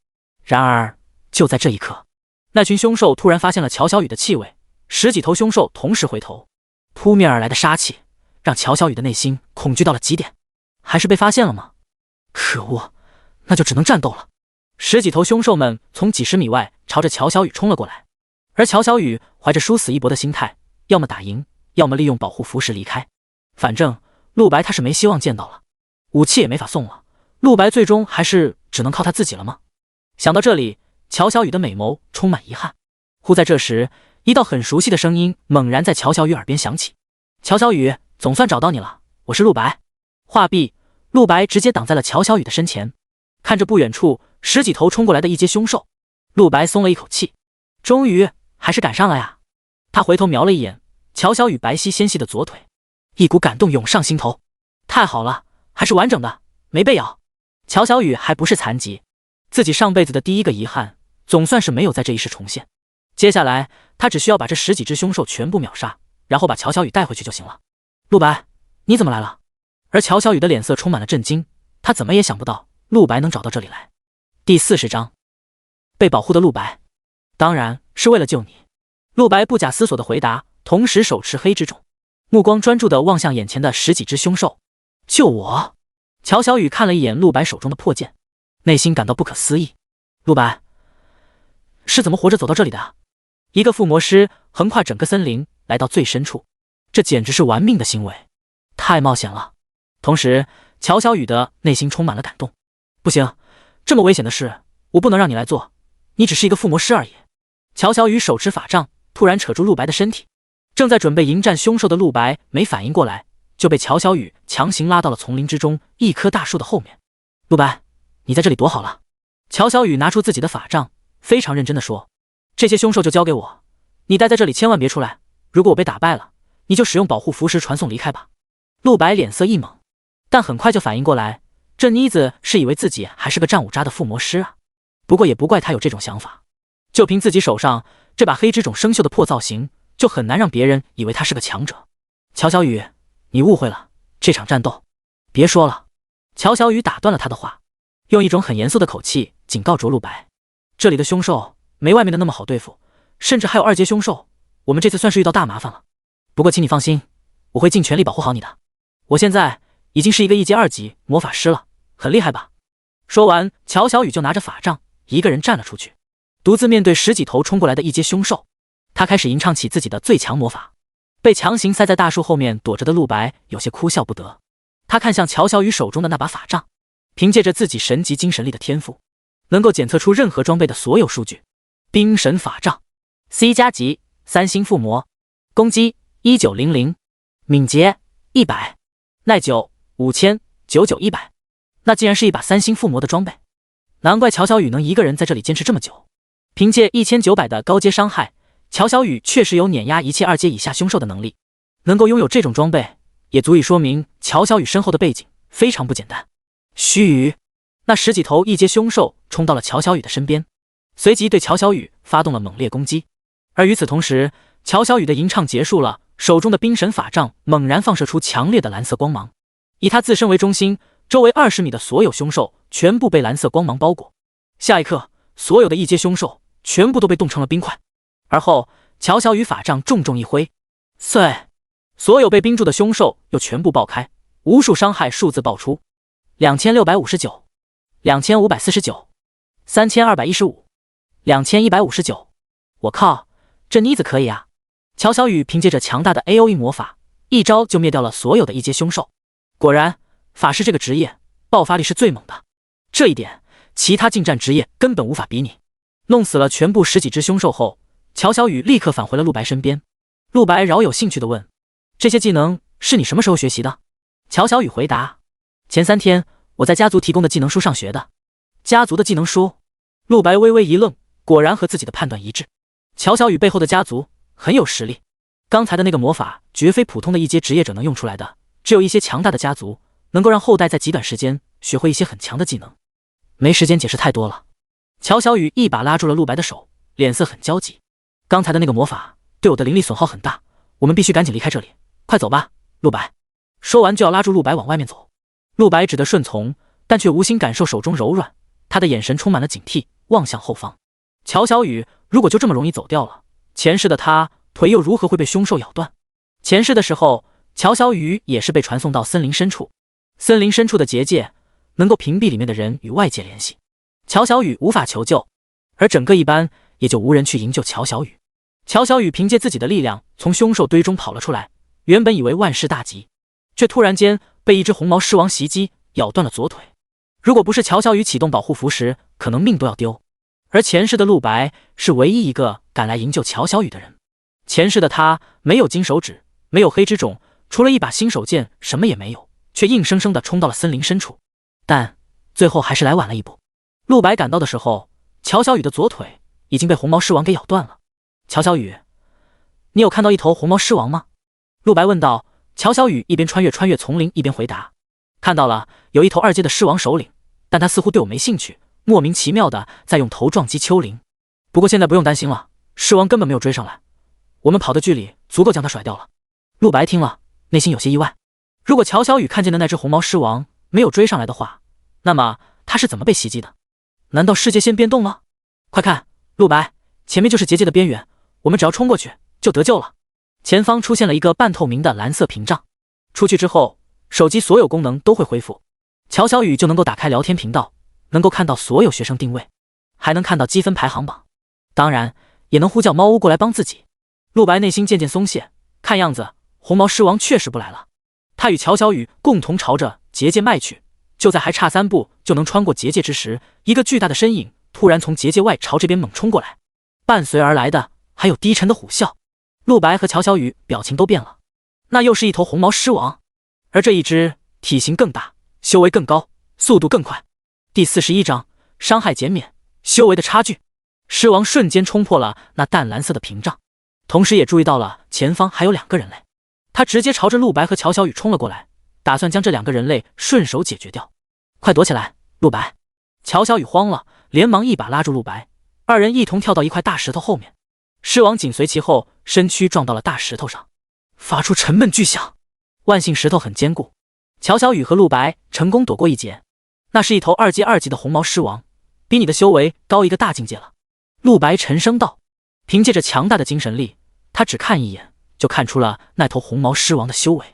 然而就在这一刻，那群凶兽突然发现了乔小雨的气味，10几头凶兽同时回头，扑面而来的杀气让乔小雨的内心恐惧到了极点。还是被发现了吗？可恶，那就只能战斗了。10几头凶兽们从几十米外朝着乔小雨冲了过来，而乔小雨怀着殊死一搏的心态，要么打赢，要么利用保护符石离开。反正陆白他是没希望见到了，武器也没法送了，陆白最终还是只能靠他自己了吗？想到这里，乔小雨的美眸充满遗憾。忽在这时，一道很熟悉的声音猛然在乔小雨耳边响起：乔小雨，总算找到你了，我是陆白。话毕，陆白直接挡在了乔小雨的身前。看着不远处10几头冲过来的1阶凶兽，陆白松了一口气，终于还是赶上了呀。他回头瞄了一眼乔小雨白皙纤细的左腿，一股感动涌上心头。太好了，还是完整的，没被咬。乔小雨还不是残疾，自己上辈子的第一个遗憾总算是没有在这一世重现。接下来他只需要把这10几只凶兽全部秒杀，然后把乔小雨带回去就行了。陆白，你怎么来了？而乔小雨的脸色充满了震惊，他怎么也想不到陆白能找到这里来。第40章，被保护的陆白，当然是为了救你。陆白不假思索的回答，同时手持黑之种，目光专注地望向眼前的10几只凶兽。救我？乔小雨看了一眼陆白手中的破剑，内心感到不可思议。陆白是怎么活着走到这里的？一个附魔师横跨整个森林来到最深处，这简直是玩命的行为，太冒险了。同时乔小雨的内心充满了感动。不行，这么危险的事我不能让你来做，你只是一个附魔师而已。乔小雨手持法杖，突然扯住陆白的身体。正在准备迎战凶兽的陆白没反应过来，就被乔小雨强行拉到了丛林之中一棵大树的后面。陆白，你在这里躲好了。乔小雨拿出自己的法杖，非常认真地说：这些凶兽就交给我，你待在这里千万别出来，如果我被打败了，你就使用保护符石传送离开吧。陆白脸色一猛，但很快就反应过来，这妮子是以为自己还是个战五渣的附魔师啊。不过也不怪他有这种想法，就凭自己手上这把黑之种生锈的破造型，就很难让别人以为他是个强者。乔小雨，你误会了，这场战斗别说了。乔小雨打断了他的话，用一种很严肃的口气警告着陆白，这里的凶兽没外面的那么好对付，甚至还有2阶凶兽，我们这次算是遇到大麻烦了。不过请你放心，我会尽全力保护好你的。我现在已经是一个1阶2级魔法师了，很厉害吧？说完，乔小雨就拿着法杖一个人站了出去，独自面对10几头冲过来的1阶凶兽。他开始吟唱起自己的最强魔法。被强行塞在大树后面躲着的陆白有些哭笑不得，他看向乔小雨手中的那把法杖，凭借着自己神级精神力的天赋，能够检测出任何装备的所有数据。冰神法杖 C 加级3星附魔，攻击1900，敏捷100，耐久5000，99-100。那竟然是一把3星附魔的装备，难怪乔小雨能一个人在这里坚持这么久。凭借1900的高阶伤害，乔小雨确实有碾压一切2阶以下凶兽的能力，能够拥有这种装备，也足以说明乔小雨身后的背景非常不简单。须臾，那10几头1阶凶兽冲到了乔小雨的身边，随即对乔小雨发动了猛烈攻击。而与此同时，乔小雨的吟唱结束了，手中的冰神法杖猛然放射出强烈的蓝色光芒，以他自身为中心，周围20米的所有凶兽全部被蓝色光芒包裹。下一刻，所有的1阶凶兽全部都被冻成了冰块。而后，乔小雨法杖重重一挥，碎！所有被冰住的凶兽又全部爆开，无数伤害数字爆出：2659、2549、3215、2159。我靠，这妮子可以啊！乔小雨凭借着强大的 AOE 魔法，一招就灭掉了所有的1阶凶兽。果然，法师这个职业爆发力是最猛的，这一点其他近战职业根本无法比拟。弄死了全部10几只凶兽后，乔小雨立刻返回了陆白身边。陆白饶有兴趣地问：这些技能是你什么时候学习的？乔小雨回答：前3天我在家族提供的技能书上学的。家族的技能书？陆白微微一愣，果然和自己的判断一致。乔小雨背后的家族很有实力，刚才的那个魔法绝非普通的1阶职业者能用出来的，只有一些强大的家族能够让后代在极短时间学会一些很强的技能。没时间解释太多了。乔小雨一把拉住了陆白的手，脸色很焦急。刚才的那个魔法对我的灵力损耗很大，我们必须赶紧离开这里，快走吧，陆白。说完就要拉住陆白往外面走。陆白只得顺从，但却无心感受手中柔软，他的眼神充满了警惕，望向后方。乔小雨如果就这么容易走掉了，前世的他腿又如何会被凶兽咬断？前世的时候，乔小雨也是被传送到森林深处，森林深处的结界能够屏蔽里面的人与外界联系，乔小雨无法求救，而整个一班也就无人去营救乔小雨。乔小雨凭借自己的力量从凶兽堆中跑了出来，原本以为万事大吉，却突然间被一只红毛狮王袭击，咬断了左腿。如果不是乔小雨启动保护符时，可能命都要丢。而前世的陆白是唯一一个赶来营救乔小雨的人。前世的他没有金手指，没有黑之种，除了一把新手剑什么也没有，却硬生生地冲到了森林深处。但最后还是来晚了一步。陆白赶到的时候，乔小雨的左腿已经被红毛狮王给咬断了。乔小雨，你有看到一头红毛狮王吗？陆白问道。乔小雨一边穿越丛林一边回答：看到了，有一头2阶的狮王首领，但他似乎对我没兴趣，莫名其妙的在用头撞击丘陵。不过现在不用担心了，狮王根本没有追上来，我们跑的距离足够将他甩掉了。陆白听了，内心有些意外。如果乔小雨看见的那只红毛狮王没有追上来的话，那么他是怎么被袭击的？难道世界线变动了？快看，陆白，前面就是结界的边缘，我们只要冲过去就得救了。前方出现了一个半透明的蓝色屏障，出去之后，手机所有功能都会恢复，乔小雨就能够打开聊天频道，能够看到所有学生定位，还能看到积分排行榜，当然也能呼叫猫屋过来帮自己。陆白内心渐渐松懈，看样子红毛狮王确实不来了。他与乔小雨共同朝着结界迈去，就在还差3步就能穿过结界之时，一个巨大的身影突突然从结界外朝这边猛冲过来，伴随而来的还有低沉的虎啸。陆白和乔小雨表情都变了，那又是一头红毛狮王，而这一只体型更大，修为更高，速度更快。第41章伤害减免，修为的差距。狮王瞬间冲破了那淡蓝色的屏障，同时也注意到了前方还有2个人类，他直接朝着陆白和乔小雨冲了过来，打算将这2个人类顺手解决掉。快躲起来，陆白！乔小雨慌了，连忙一把拉住陆白，2人一同跳到一块大石头后面。狮王紧随其后，身躯撞到了大石头上，发出沉闷巨响。万幸石头很坚固，乔小雨和陆白成功躲过一劫。那是一头2阶2级的红毛狮王，比你的修为高一个大境界了。陆白沉声道。凭借着强大的精神力，他只看一眼就看出了那头红毛狮王的修为。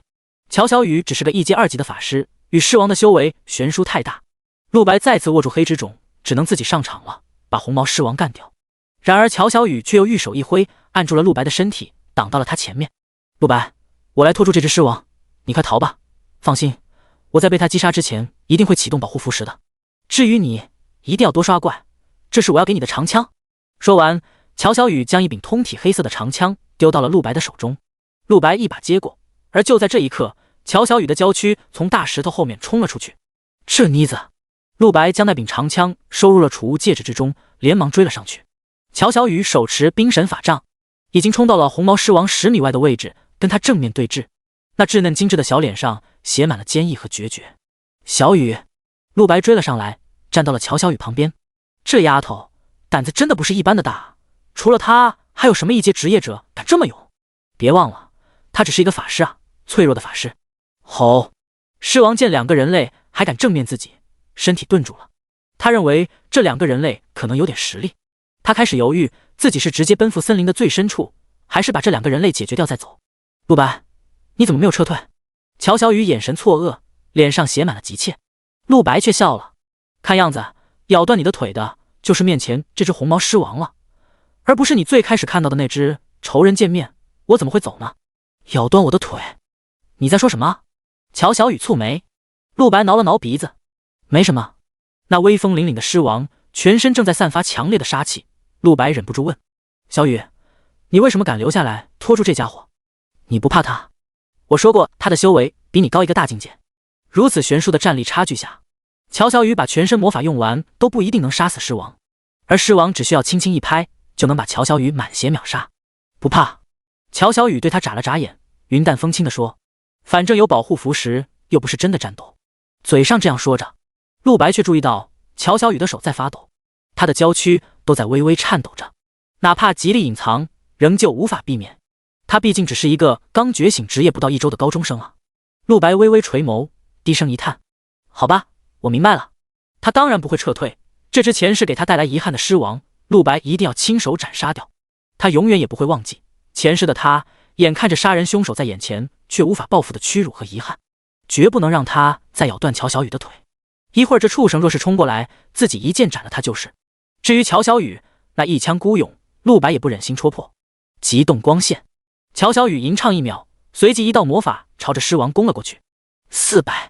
乔小雨只是个1阶2级的法师，与狮王的修为悬殊太大。陆白再次握住黑之种，只能自己上场了，把红毛狮王干掉。然而乔小雨却又玉手一挥，按住了陆白的身体，挡到了他前面。陆白，我来拖住这只狮王，你快逃吧。放心，我在被他击杀之前一定会启动保护符石的。至于你，一定要多刷怪，这是我要给你的长枪。说完，乔小雨将一柄通体黑色的长枪丢到了陆白的手中。陆白一把接过，而就在这一刻，乔小雨的娇躯从大石头后面冲了出去。这妮子！陆白将那柄长枪收入了储物戒指之中，连忙追了上去。乔小雨手持冰神法杖，已经冲到了红毛狮王10米外的位置，跟他正面对峙。那稚嫩精致的小脸上写满了坚毅和决绝。小雨！陆白追了上来，站到了乔小雨旁边。这丫头胆子真的不是一般的大，除了她，还有什么1阶职业者敢这么勇？别忘了，她只是一个法师啊，脆弱的法师。吼！狮王见2个人类还敢正面自己，身体顿住了。他认为这2个人类可能有点实力，他开始犹豫，自己是直接奔赴森林的最深处，还是把这2个人类解决掉再走。陆白，你怎么没有撤退？乔小雨眼神错愕，脸上写满了急切。陆白却笑了，看样子咬断你的腿的就是面前这只红毛狮王了，而不是你最开始看到的那只。仇人见面，我怎么会走呢？咬断我的腿？你在说什么？乔小雨蹙眉。陆白挠了挠鼻子，没什么。那威风凛凛的狮王全身正在散发强烈的杀气，陆白忍不住问：小雨，你为什么敢留下来拖住这家伙？你不怕他？我说过他的修为比你高一个大境界。如此悬殊的战力差距下，乔小雨把全身魔法用完都不一定能杀死狮王，而狮王只需要轻轻一拍就能把乔小雨满血秒杀。不怕。乔小雨对他眨了眨眼，云淡风轻地说：反正有保护符石，又不是真的战斗。嘴上这样说着，陆白却注意到乔小雨的手在发抖，他的娇躯都在微微颤抖着，哪怕极力隐藏，仍旧无法避免。他毕竟只是一个刚觉醒职业不到1周的高中生啊。陆白微微垂眸，低声一叹：好吧，我明白了。他当然不会撤退，这只前世给他带来遗憾的狮王，陆白一定要亲手斩杀掉。他永远也不会忘记前世的他，眼看着杀人凶手在眼前，却无法报复的屈辱和遗憾，绝不能让他再咬断乔小雨的腿。一会儿这畜生若是冲过来，自己一剑斩了他就是。至于乔小雨，那一枪孤勇，陆白也不忍心戳破。极动光线，乔小雨吟唱1秒，随即一道魔法朝着狮王攻了过去。400，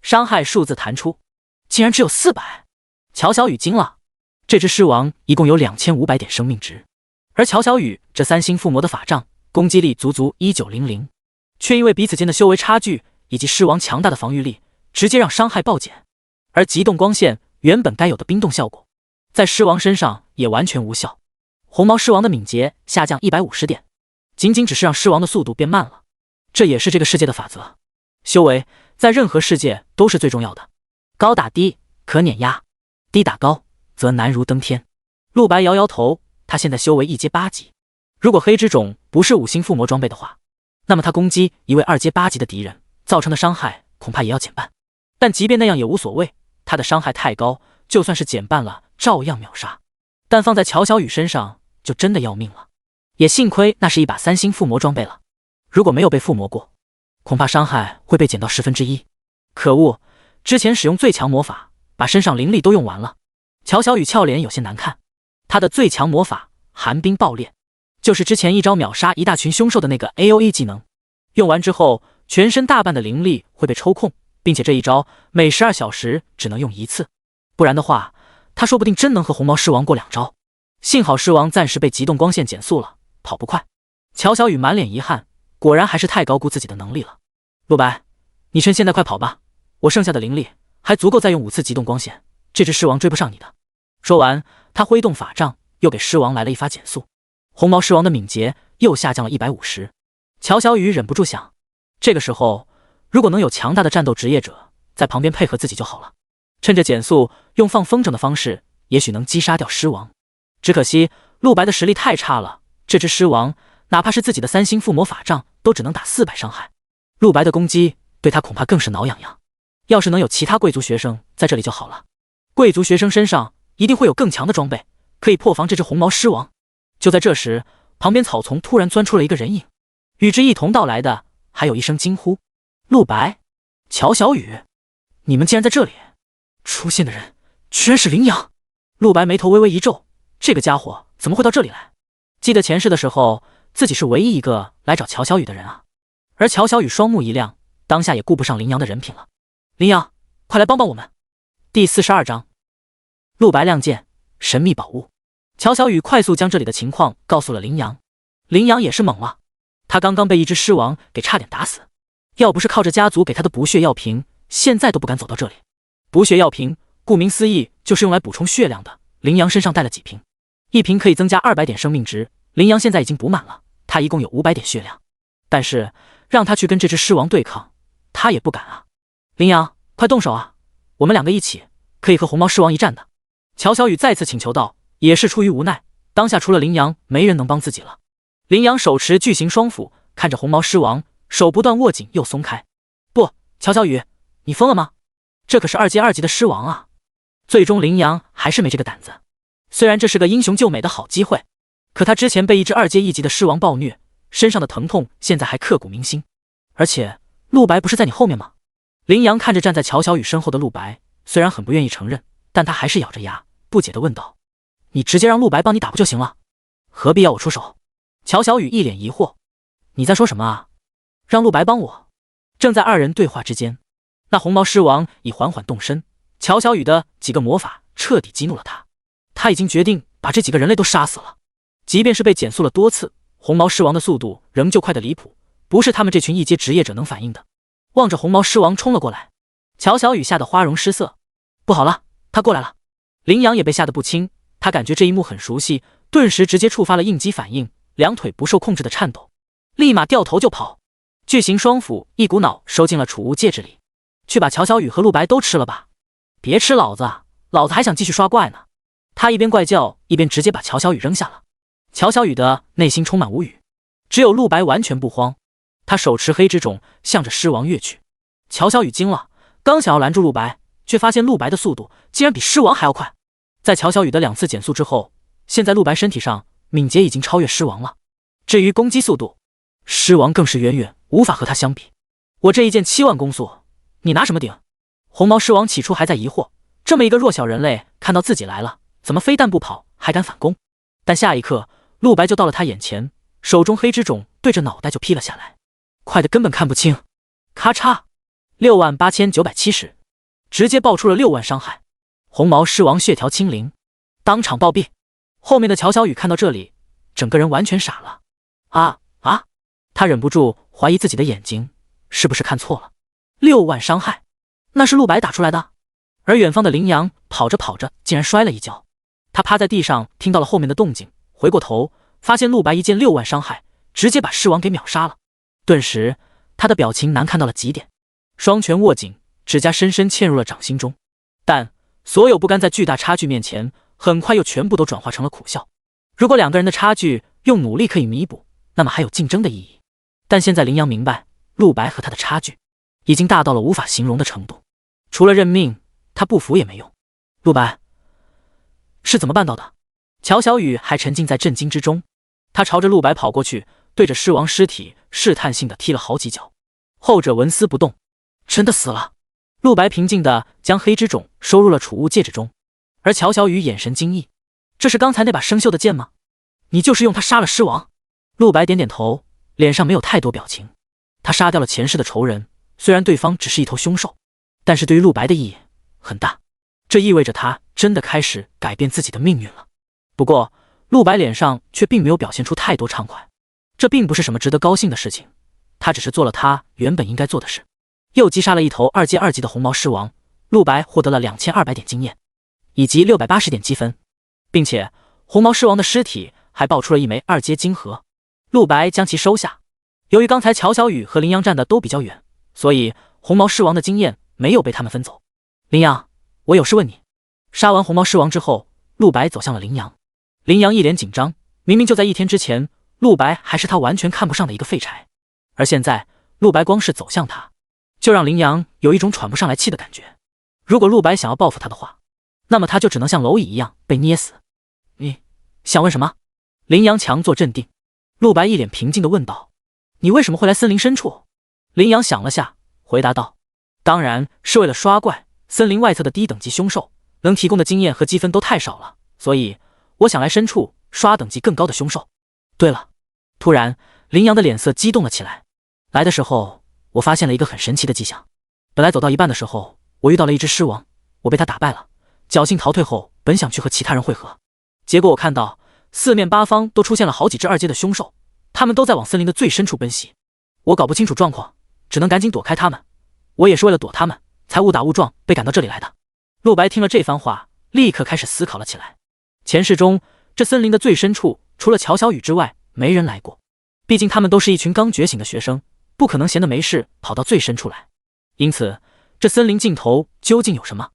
伤害数字弹出，竟然只有400！乔小雨惊了，这只狮王一共有2500点生命值，而乔小雨这3星附魔的法杖攻击力足足1900，却因为彼此间的修为差距以及狮王强大的防御力，直接让伤害暴减。而极动光线原本该有的冰冻效果，在狮王身上也完全无效。红毛狮王的敏捷下降150点，仅仅只是让狮王的速度变慢了。这也是这个世界的法则，修为在任何世界都是最重要的。高打低可碾压，低打高则难如登天。陆白摇摇头，他现在修为1阶8级，如果黑之种不是5星附魔装备的话，那么他攻击一位2阶8级的敌人造成的伤害恐怕也要减半。但即便那样也无所谓，他的伤害太高，就算是减半了照样秒杀。但放在乔小雨身上就真的要命了，也幸亏那是一把3星附魔装备了，如果没有被附魔过，恐怕伤害会被减到1/10。可恶，之前使用最强魔法把身上灵力都用完了。乔小雨俏脸有些难看，他的最强魔法寒冰爆裂，就是之前一招秒杀一大群凶兽的那个 AOE 技能，用完之后全身大半的灵力会被抽空，并且这一招每12小时只能用1次，不然的话他说不定真能和红毛狮王过2招。幸好狮王暂时被极冻光线减速了，跑不快。乔小雨满脸遗憾，果然还是太高估自己的能力了。陆白，你趁现在快跑吧，我剩下的灵力还足够再用5次极冻光线，这只狮王追不上你的。说完，他挥动法杖，又给狮王来了一发减速。红毛狮王的敏捷又下降了150。乔小雨忍不住想，这个时候如果能有强大的战斗职业者在旁边配合自己就好了，趁着减速用放风筝的方式，也许能击杀掉狮王。只可惜陆白的实力太差了，这只狮王哪怕是自己的3星附魔法杖都只能打400伤害，陆白的攻击对他恐怕更是挠痒痒。要是能有其他贵族学生在这里就好了，贵族学生身上一定会有更强的装备，可以破防这只红毛狮王。就在这时，旁边草丛突然钻出了一个人影，与之一同到来的还有一声惊呼：陆白、乔小雨，你们竟然在这里！出现的人居然是羚羊。陆白眉头微微一皱，这个家伙怎么会到这里来？记得前世的时候，自己是唯一一个来找乔小雨的人啊。而乔小雨双目一亮，当下也顾不上羚羊的人品了。羚羊，快来帮帮我们！第42章，陆白亮剑，神秘宝物。乔小雨快速将这里的情况告诉了羚羊。羚羊也是懵了，他刚刚被一只狮王给差点打死，要不是靠着家族给他的补血药瓶，现在都不敢走到这里。补血药瓶顾名思义就是用来补充血量的，羚羊身上带了几瓶，一瓶可以增加200点生命值，羚羊现在已经补满了，他一共有500点血量。但是让他去跟这只狮王对抗，他也不敢啊。羚羊，快动手啊，我们2个一起可以和红毛狮王一战的。乔小雨再次请求道，也是出于无奈，当下除了羚羊没人能帮自己了。羚羊手持巨型双斧，看着红毛狮王，手不断握紧又松开。不，乔小雨，你疯了吗？这可是2阶2级的狮王啊！最终羚羊还是没这个胆子。虽然这是个英雄救美的好机会，可他之前被一只2阶1级的狮王暴虐，身上的疼痛现在还刻骨铭心。而且陆白不是在你后面吗？羚羊看着站在乔小雨身后的陆白，虽然很不愿意承认，但他还是咬着牙不解地问道：你直接让陆白帮你打不就行了，何必要我出手？乔小雨一脸疑惑，你在说什么啊？让陆白帮我？正在2人对话之间，那红毛狮王已缓缓动身，乔小雨的几个魔法彻底激怒了他，他已经决定把这几个人类都杀死了。即便是被减速了多次，红毛狮王的速度仍旧快得离谱，不是他们这群1阶职业者能反应的。望着红毛狮王冲了过来，乔小雨吓得花容失色。不好了，他过来了！羚羊也被吓得不轻，他感觉这一幕很熟悉，顿时直接触发了应激反应，2腿不受控制的颤抖，立马掉头就跑。巨型双斧一股脑收进了储物戒指里，去把乔小雨和陆白都吃了吧！别吃老子，老子还想继续刷怪呢！他一边怪叫，一边直接把乔小雨扔下了。乔小雨的内心充满无语，只有陆白完全不慌，他手持黑之种向着狮王跃去。乔小雨惊了，刚想要拦住陆白，却发现陆白的速度竟然比狮王还要快。在乔小雨的2次减速之后，现在陆白身体上敏捷已经超越狮王了。至于攻击速度，狮王更是远远无法和他相比。我这一剑7万攻速，你拿什么顶？红毛狮王起初还在疑惑，这么一个弱小人类看到自己来了，怎么非但不跑还敢反攻？但下一刻陆白就到了他眼前，手中黑之种对着脑袋就劈了下来，快得根本看不清。咔嚓，68970，直接爆出了6万伤害。红毛狮王血条清零，当场暴毙。后面的乔小雨看到这里，整个人完全傻了。他忍不住怀疑自己的眼睛是不是看错了。6万伤害，那是陆白打出来的。而远方的羚羊跑着跑着竟然摔了一跤，他趴在地上听到了后面的动静，回过头发现陆白一剑6万伤害，直接把狮王给秒杀了。顿时他的表情难看到了极点，双拳握紧，指甲深深嵌入了掌心中。但所有不甘在巨大差距面前，很快又全部都转化成了苦笑。如果2个人的差距用努力可以弥补，那么还有竞争的意义。但现在羚羊明白，陆白和他的差距已经大到了无法形容的程度，除了认命，他不服也没用。陆白是怎么办到的？乔小雨还沉浸在震惊之中，他朝着陆白跑过去，对着狮王尸体试探性的踢了好几脚，后者纹丝不动。真的死了。陆白平静地将黑之种收入了储物戒指中，而乔小雨眼神惊异，这是刚才那把生锈的剑吗？你就是用它杀了狮王？陆白点点头，脸上没有太多表情。他杀掉了前世的仇人，虽然对方只是一头凶兽，但是对于陆白的意义很大。这意味着他真的开始改变自己的命运了。不过，陆白脸上却并没有表现出太多畅快，这并不是什么值得高兴的事情，他只是做了他原本应该做的事，又击杀了一头2阶2级的红毛狮王。陆白获得了2200点经验，以及680点积分，并且红毛狮王的尸体还爆出了一枚2阶晶核。陆白将其收下。由于刚才乔小雨和林阳站的都比较远，所以红毛狮王的经验没有被他们分走。林阳，我有事问你。杀完红毛狮王之后，陆白走向了林阳。林阳一脸紧张，明明就在1天之前，陆白还是他完全看不上的一个废柴，而现在陆白光是走向他，就让林阳有一种喘不上来气的感觉。如果陆白想要报复他的话，那么他就只能像蝼蚁一样被捏死。你想问什么？林阳强作镇定。陆白一脸平静地问道：你为什么会来森林深处？林阳想了下，回答道：当然是为了刷怪，森林外侧的低等级凶兽能提供的经验和积分都太少了，所以我想来深处刷等级更高的凶兽。对了，突然林阳的脸色激动了起来。来的时候我发现了一个很神奇的迹象，本来走到一半的时候，我遇到了一只狮王，我被他打败了，侥幸逃退后本想去和其他人会合，结果我看到四面八方都出现了好几只2阶的凶兽，他们都在往森林的最深处奔袭。我搞不清楚状况，只能赶紧躲开他们。我也是为了躲他们，才误打误撞被赶到这里来的。陆白听了这番话，立刻开始思考了起来。前世中，这森林的最深处，除了乔小雨之外，没人来过。毕竟他们都是一群刚觉醒的学生，不可能闲得没事跑到最深处来。因此，这森林尽头究竟有什么，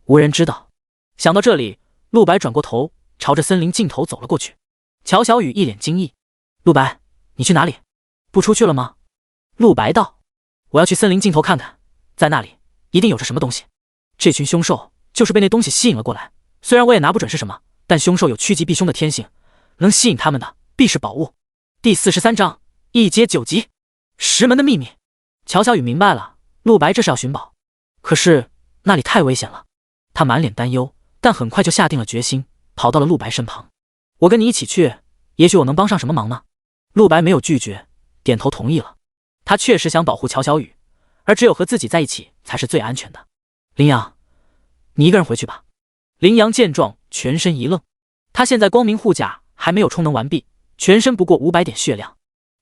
无人知道。想到这里，陆白转过头，朝着森林尽头走了过去。乔小雨一脸惊异：陆白，你去哪里？不出去了吗？陆白道：我要去森林尽头看看，在那里一定有着什么东西。这群凶兽就是被那东西吸引了过来，虽然我也拿不准是什么，但凶兽有趋吉避凶的天性，能吸引他们的必是宝物。第43章1阶9级石门的秘密。乔小雨明白了，陆白这是要寻宝，可是那里太危险了。他满脸担忧，但很快就下定了决心，跑到了陆白身旁。我跟你一起去，也许我能帮上什么忙呢？陆白没有拒绝，点头同意了。他确实想保护乔小雨，而只有和自己在一起才是最安全的。林阳，你一个人回去吧。林阳见状，全身一愣。他现在光明护甲还没有充能完毕，全身不过500点血量，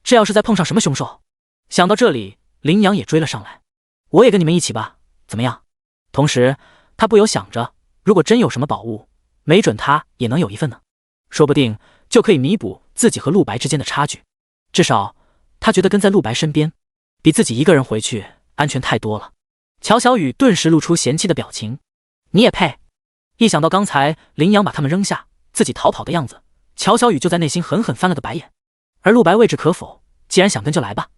这要是再碰上什么凶兽……想到这里，林阳也追了上来。我也跟你们一起吧，怎么样？同时，他不由想着，如果真有什么宝物，没准他也能有一份呢，说不定就可以弥补自己和陆白之间的差距。至少，他觉得跟在陆白身边，比自己一个人回去安全太多了。乔小雨顿时露出嫌弃的表情：你也配？一想到刚才林阳把他们扔下，自己逃跑的样子，乔小雨就在内心狠狠翻了个白眼。而陆白未置可否，既然想跟就来吧。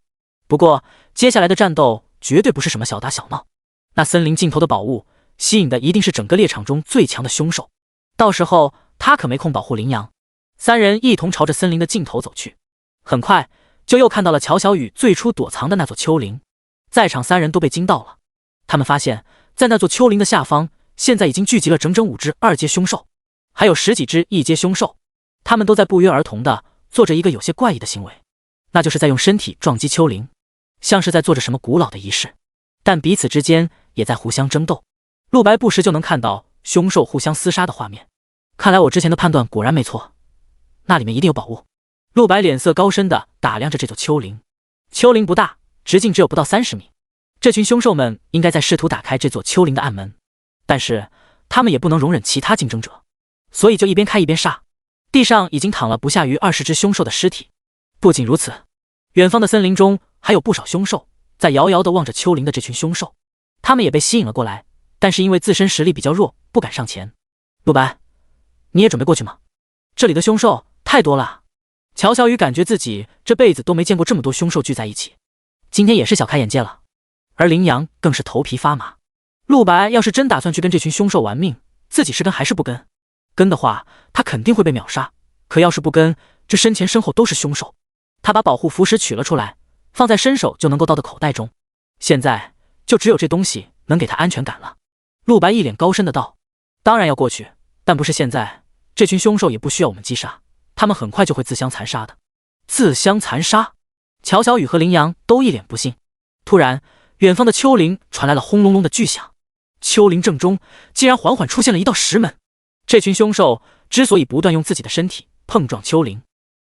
不过接下来的战斗绝对不是什么小打小闹，那森林尽头的宝物吸引的一定是整个猎场中最强的凶兽，到时候他可没空保护林阳。三人一同朝着森林的尽头走去，很快就又看到了乔小雨最初躲藏的那座丘陵。在场三人都被惊到了，他们发现在那座丘陵的下方，现在已经聚集了整整5只2阶凶兽，还有10几只1阶凶兽，他们都在不约而同地做着一个有些怪异的行为，那就是在用身体撞击丘陵，像是在做着什么古老的仪式，但彼此之间也在互相争斗。陆白不时就能看到凶兽互相厮杀的画面，看来我之前的判断果然没错，那里面一定有宝物。陆白脸色高深地打量着这座丘陵，丘陵不大，直径只有不到30米。这群凶兽们应该在试图打开这座丘陵的暗门，但是他们也不能容忍其他竞争者，所以就一边开一边杀。地上已经躺了不下于20只凶兽的尸体。不仅如此，远方的森林中还有不少凶兽在遥遥地望着丘陵的这群凶兽，他们也被吸引了过来，但是因为自身实力比较弱，不敢上前。陆白，你也准备过去吗？这里的凶兽太多了。乔小雨感觉自己这辈子都没见过这么多凶兽聚在一起，今天也是小开眼界了。而林阳更是头皮发麻。陆白要是真打算去跟这群凶兽玩命，自己是跟还是不跟？跟的话，他肯定会被秒杀。可要是不跟，这身前身后都是凶兽。他把保护符石取了出来，放在伸手就能够到的口袋中。现在就只有这东西能给他安全感了。陆白一脸高深的道：当然要过去，但不是现在。这群凶兽也不需要我们击杀，他们很快就会自相残杀的。自相残杀？乔小雨和林阳都一脸不信。突然，远方的丘陵传来了轰隆隆的巨响，丘陵正中竟然缓缓出现了一道石门。这群凶兽之所以不断用自己的身体碰撞丘陵，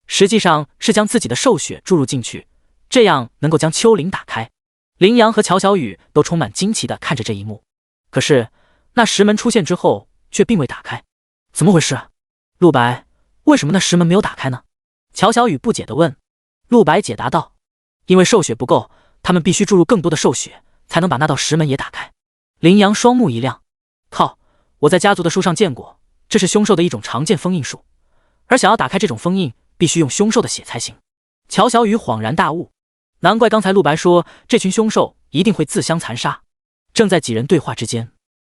实际上是将自己的兽血注入进去，这样能够将丘陵打开。羚羊和乔小雨都充满惊奇地看着这一幕。可是那石门出现之后却并未打开，怎么回事？陆白，为什么那石门没有打开呢？乔小雨不解地问。陆白解答道：因为兽血不够，他们必须注入更多的兽血，才能把那道石门也打开。羚羊双目一亮，靠，我在家族的书上见过，这是凶兽的一种常见封印术，而想要打开这种封印，必须用凶兽的血才行。乔小雨恍然大悟，难怪刚才陆白说这群凶兽一定会自相残杀。正在几人对话之间，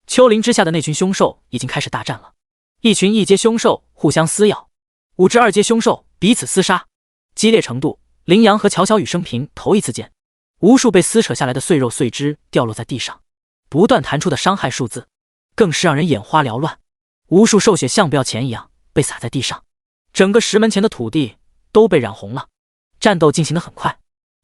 丘陵之下的那群凶兽已经开始大战了。一群一阶凶兽互相撕咬，5只2阶凶兽彼此厮杀，激烈程度羚羊和乔小雨生平头一次见。无数被撕扯下来的碎肉碎枝掉落在地上，不断弹出的伤害数字更是让人眼花缭乱。无数兽血像不要钱一样被洒在地上，整个石门前的土地都被染红了。战斗进行得很快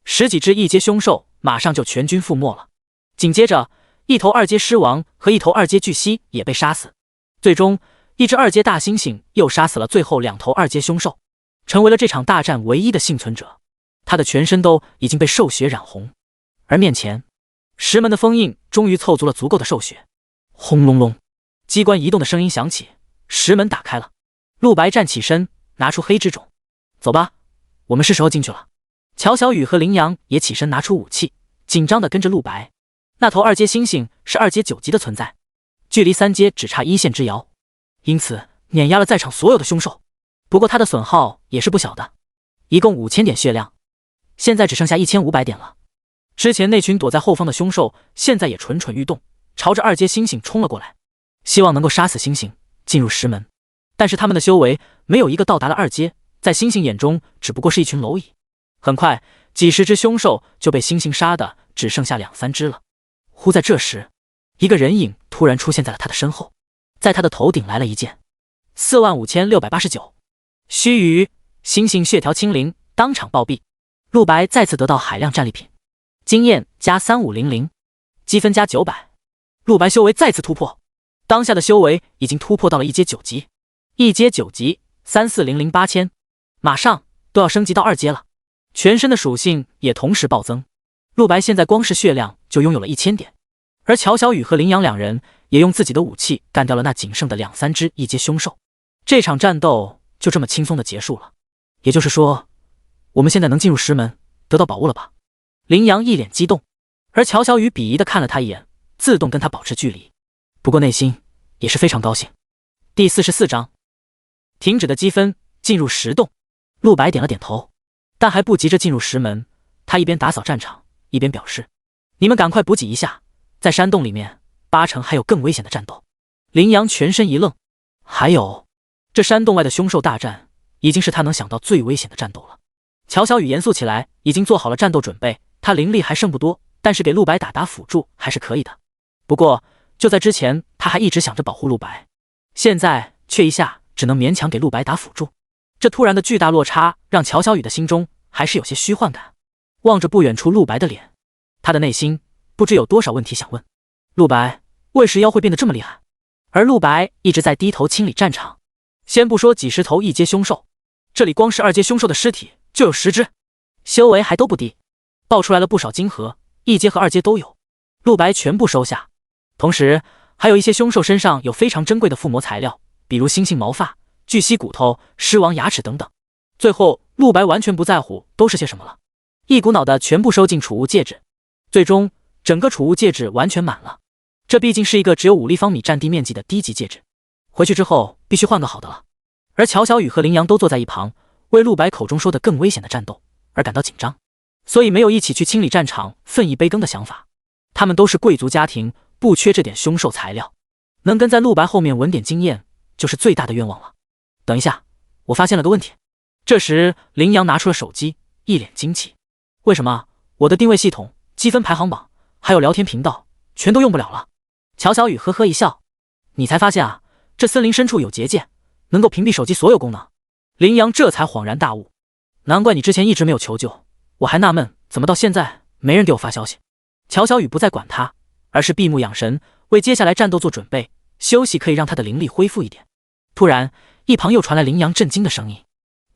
，10几只1阶凶兽马上就全军覆没了。紧接着一头2阶狮王和一头2阶巨蜥也被杀死，最终一只2阶大猩猩又杀死了最后2头2阶凶兽，成为了这场大战唯一的幸存者。他的全身都已经被兽血染红，而面前石门的封印终于凑足了足够的兽血。轰隆隆，机关移动的声音响起，石门打开了。陆白站起身，拿出黑之种，走吧，我们是时候进去了。乔小雨和羚羊也起身拿出武器，紧张地跟着陆白。那头2阶猩猩是2阶9级的存在，距离3阶只差1线之遥，因此碾压了在场所有的凶兽。不过他的损耗也是不小的，一共5000点血量，现在只剩下1500点了。之前那群躲在后方的凶兽现在也蠢蠢欲动，朝着2阶猩猩冲了过来，希望能够杀死猩猩进入石门。但是他们的修为没有一个到达了2阶，在猩猩眼中只不过是一群蝼蚁。很快几十只凶兽就被猩猩杀的只剩下2、3只了。忽在这时，一个人影突然出现在了他的身后，在他的头顶来了一剑，45689。须臾，猩猩血条清零，当场暴毙。陆白再次得到海量战利品，经验加3500，积分加900。陆白修为再次突破，当下的修为已经突破到了1阶9级，1阶9级34008千，马上都要升级到2阶了。全身的属性也同时暴增，陆白现在光是血量就拥有了1000点。而乔小雨和羚羊2人也用自己的武器干掉了那仅剩的2、3只1阶凶兽。这场战斗就这么轻松的结束了。也就是说，我们现在能进入石门，得到宝物了吧？羚羊一脸激动，而乔小雨鄙夷的看了他一眼，自动跟他保持距离，不过内心也是非常高兴。第44章，停止的积分，进入石洞。陆白点了点头，但还不急着进入石门。他一边打扫战场，一边表示：你们赶快补给一下，在山洞里面8成还有更危险的战斗。羚羊全身一愣，还有，这山洞外的凶兽大战已经是他能想到最危险的战斗了。乔小雨严肃起来，已经做好了战斗准备。他灵力还剩不多，但是给陆白打辅助还是可以的。不过就在之前，他还一直想着保护陆白，现在却一下只能勉强给陆白打辅助。这突然的巨大落差让乔小雨的心中还是有些虚幻感。望着不远处陆白的脸，他的内心不知有多少问题想问。陆白为什么会变得这么厉害？而陆白一直在低头清理战场。先不说几十头1阶凶兽，这里光是2阶凶兽的尸体就有10只，修为还都不低，爆出来了不少金核，1阶和2阶都有。陆白全部收下，同时还有一些凶兽身上有非常珍贵的附魔材料，比如猩猩毛发、巨蜥骨头、狮王牙齿等等。最后陆白完全不在乎都是些什么了，一股脑的全部收进储物戒指。最终整个储物戒指完全满了，这毕竟是一个只有5立方米占地面积的低级戒指，回去之后必须换个好的了。而乔小雨和羚羊都坐在一旁，为陆白口中说的更危险的战斗而感到紧张，所以没有一起去清理战场分一杯羹的想法。他们都是贵族家庭，不缺这点凶兽材料，能跟在陆白后面稳点经验就是最大的愿望了。等一下，我发现了个问题。这时羚羊拿出了手机，一脸惊奇，为什么我的定位系统、积分排行榜还有聊天频道全都用不了了？乔小雨呵呵一笑，你才发现啊，这森林深处有结界，能够屏蔽手机所有功能。羚羊这才恍然大悟，难怪你之前一直没有求救，我还纳闷怎么到现在没人给我发消息。乔小雨不再管他，而是闭目养神，为接下来战斗做准备，休息可以让他的灵力恢复一点。突然，一旁又传来林阳震惊的声音：“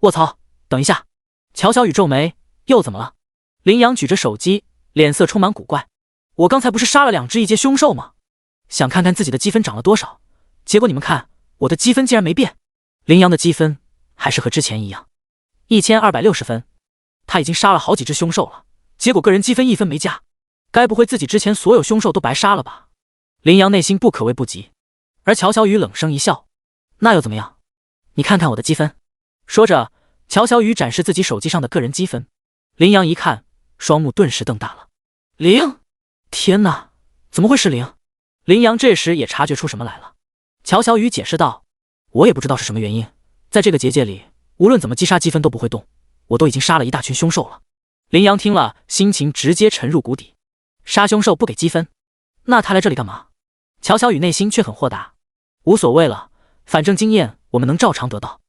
卧槽，等一下！”乔小雨皱眉，又怎么了？林阳举着手机，脸色充满古怪：“我刚才不是杀了2只异阶凶兽吗？想看看自己的积分涨了多少，结果你们看，我的积分竟然没变。”林阳的积分还是和之前一样，1260分。他已经杀了好几只凶兽了，结果个人积分1分没加，该不会自己之前所有凶兽都白杀了吧？林阳内心不可谓不急，而乔小雨冷声一笑：“那又怎么样？你看看我的积分。”说着，乔小雨展示自己手机上的个人积分。林阳一看，双目顿时瞪大了：“0！天哪，怎么会是0？”林阳这时也察觉出什么来了。乔小雨解释道：“我也不知道是什么原因，在这个结界里，无论怎么击杀积分都不会动，我都已经杀了一大群凶兽了。”林阳听了，心情直接沉入谷底。杀凶兽不给积分，那他来这里干嘛？乔小雨内心却很豁达，无所谓了，反正经验我们能照常得到。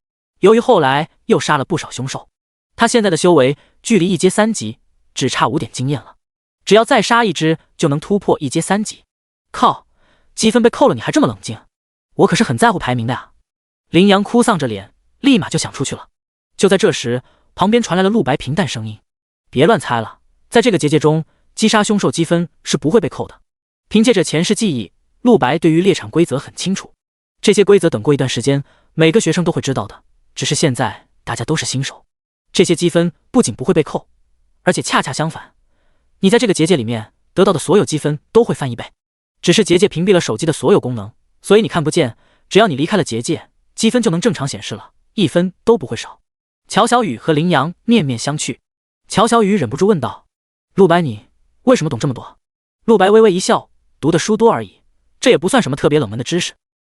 由于后来又杀了不少凶兽，他现在的修为距离1阶3级只差5点经验了，只要再杀一只就能突破1阶3级。靠，积分被扣了你还这么冷静，我可是很在乎排名的呀。林阳哭丧着脸，立马就想出去了。就在这时，旁边传来了陆白平淡声音：“别乱猜了，在这个结界中，击杀凶兽积分是不会被扣的。”凭借着前世记忆，陆白对于猎场规则很清楚，这些规则等过一段时间，每个学生都会知道的。只是现在大家都是新手，这些积分不仅不会被扣，而且恰恰相反，你在这个结界里面得到的所有积分都会翻1倍。只是结界屏蔽了手机的所有功能，所以你看不见，只要你离开了结界，积分就能正常显示了，1分都不会少。乔小雨和林阳面面相觑，乔小雨忍不住问道：“陆白，你为什么懂这么多？”陆白微微一笑：“读的书多而已，这也不算什么特别冷门的知识。”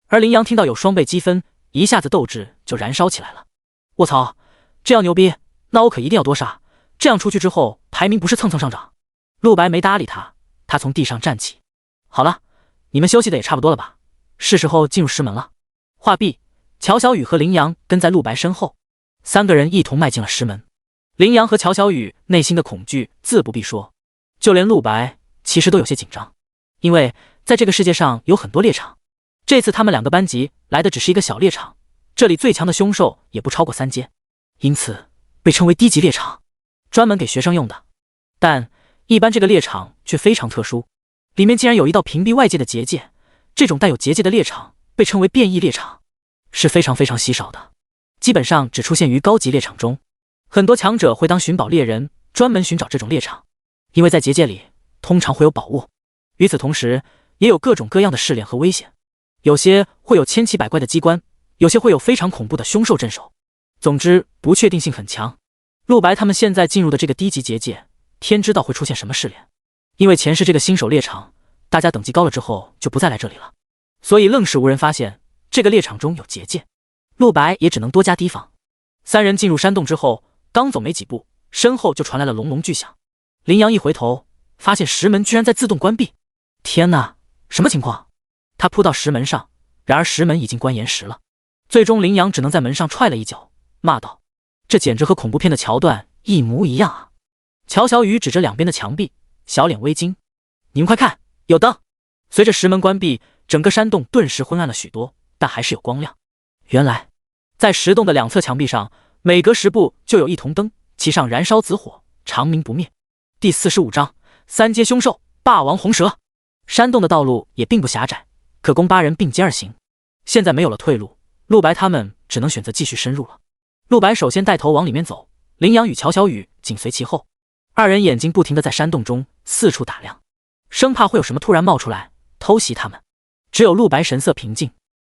而林阳听到有双倍积分，一下子斗志就燃烧起来了。卧槽，这样牛逼，那我可一定要多杀，这样出去之后排名不是蹭蹭上涨。陆白没搭理他，他从地上站起：“好了，你们休息的也差不多了吧，是时候进入石门了。”话毕，乔小雨和林阳跟在陆白身后，3个人一同迈进了石门。林阳和乔小雨内心的恐惧自不必说，就连陆白其实都有些紧张，因为在这个世界上有很多猎场，这次他们2个班级来的只是一个小猎场，这里最强的凶兽也不超过3阶，因此被称为低级猎场，专门给学生用的。但一般这个猎场却非常特殊，里面竟然有一道屏蔽外界的结界，这种带有结界的猎场被称为变异猎场，是非常非常稀少的，基本上只出现于高级猎场中。很多强者会当寻宝猎人，专门寻找这种猎场，因为在结界里通常会有宝物，与此同时也有各种各样的试炼和危险，有些会有千奇百怪的机关，有些会有非常恐怖的凶兽镇守，总之不确定性很强。陆白他们现在进入的这个低级结界，天知道会出现什么试炼，因为前世这个新手猎场大家等级高了之后就不再来这里了，所以愣是无人发现这个猎场中有结界，陆白也只能多加提防。3人进入山洞之后，刚走没几步，身后就传来了隆隆巨响。林阳一回头，发现石门居然在自动关闭。天哪，什么情况？他扑到石门上，然而石门已经关严实了。最终林阳只能在门上踹了一脚，骂道：“这简直和恐怖片的桥段一模一样啊！”乔小雨指着两边的墙壁，小脸微惊：“你们快看，有灯！”随着石门关闭，整个山洞顿时昏暗了许多，但还是有光亮。原来在石洞的2侧墙壁上，每隔10步就有一铜灯，其上燃烧紫火，长明不灭。第45章3阶凶兽霸王红蛇。山洞的道路也并不狭窄，可供8人并肩而行。现在没有了退路，陆白他们只能选择继续深入了。陆白首先带头往里面走，林阳与乔小雨紧随其后。2人眼睛不停地在山洞中四处打量，生怕会有什么突然冒出来偷袭他们。只有陆白神色平静，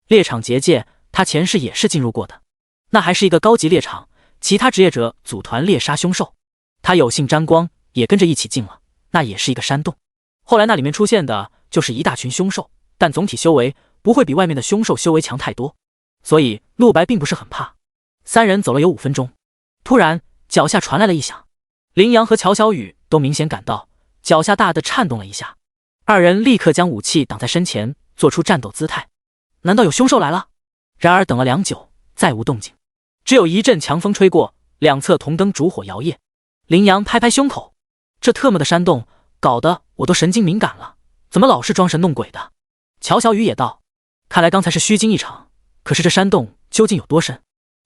猎场结界他前世也是进入过的，那还是一个高级猎场，其他职业者组团猎杀凶兽，他有幸沾光，也跟着一起进了，那也是一个山洞。后来那里面出现的就是一大群凶兽，但总体修为不会比外面的凶兽修为强太多，所以陆白并不是很怕。3人走了有5分钟，突然脚下传来了异响，林阳和乔小雨都明显感到脚下大地颤动了一下，2人立刻将武器挡在身前，做出战斗姿态。难道有凶兽来了？然而等了良久，再无动静，只有一阵强风吹过，2侧铜灯烛火摇曳。林阳拍拍胸口，这特么的山洞搞得我都神经敏感了，怎么老是装神弄鬼的？乔小雨也道：“看来刚才是虚惊一场，可是这山洞究竟有多深？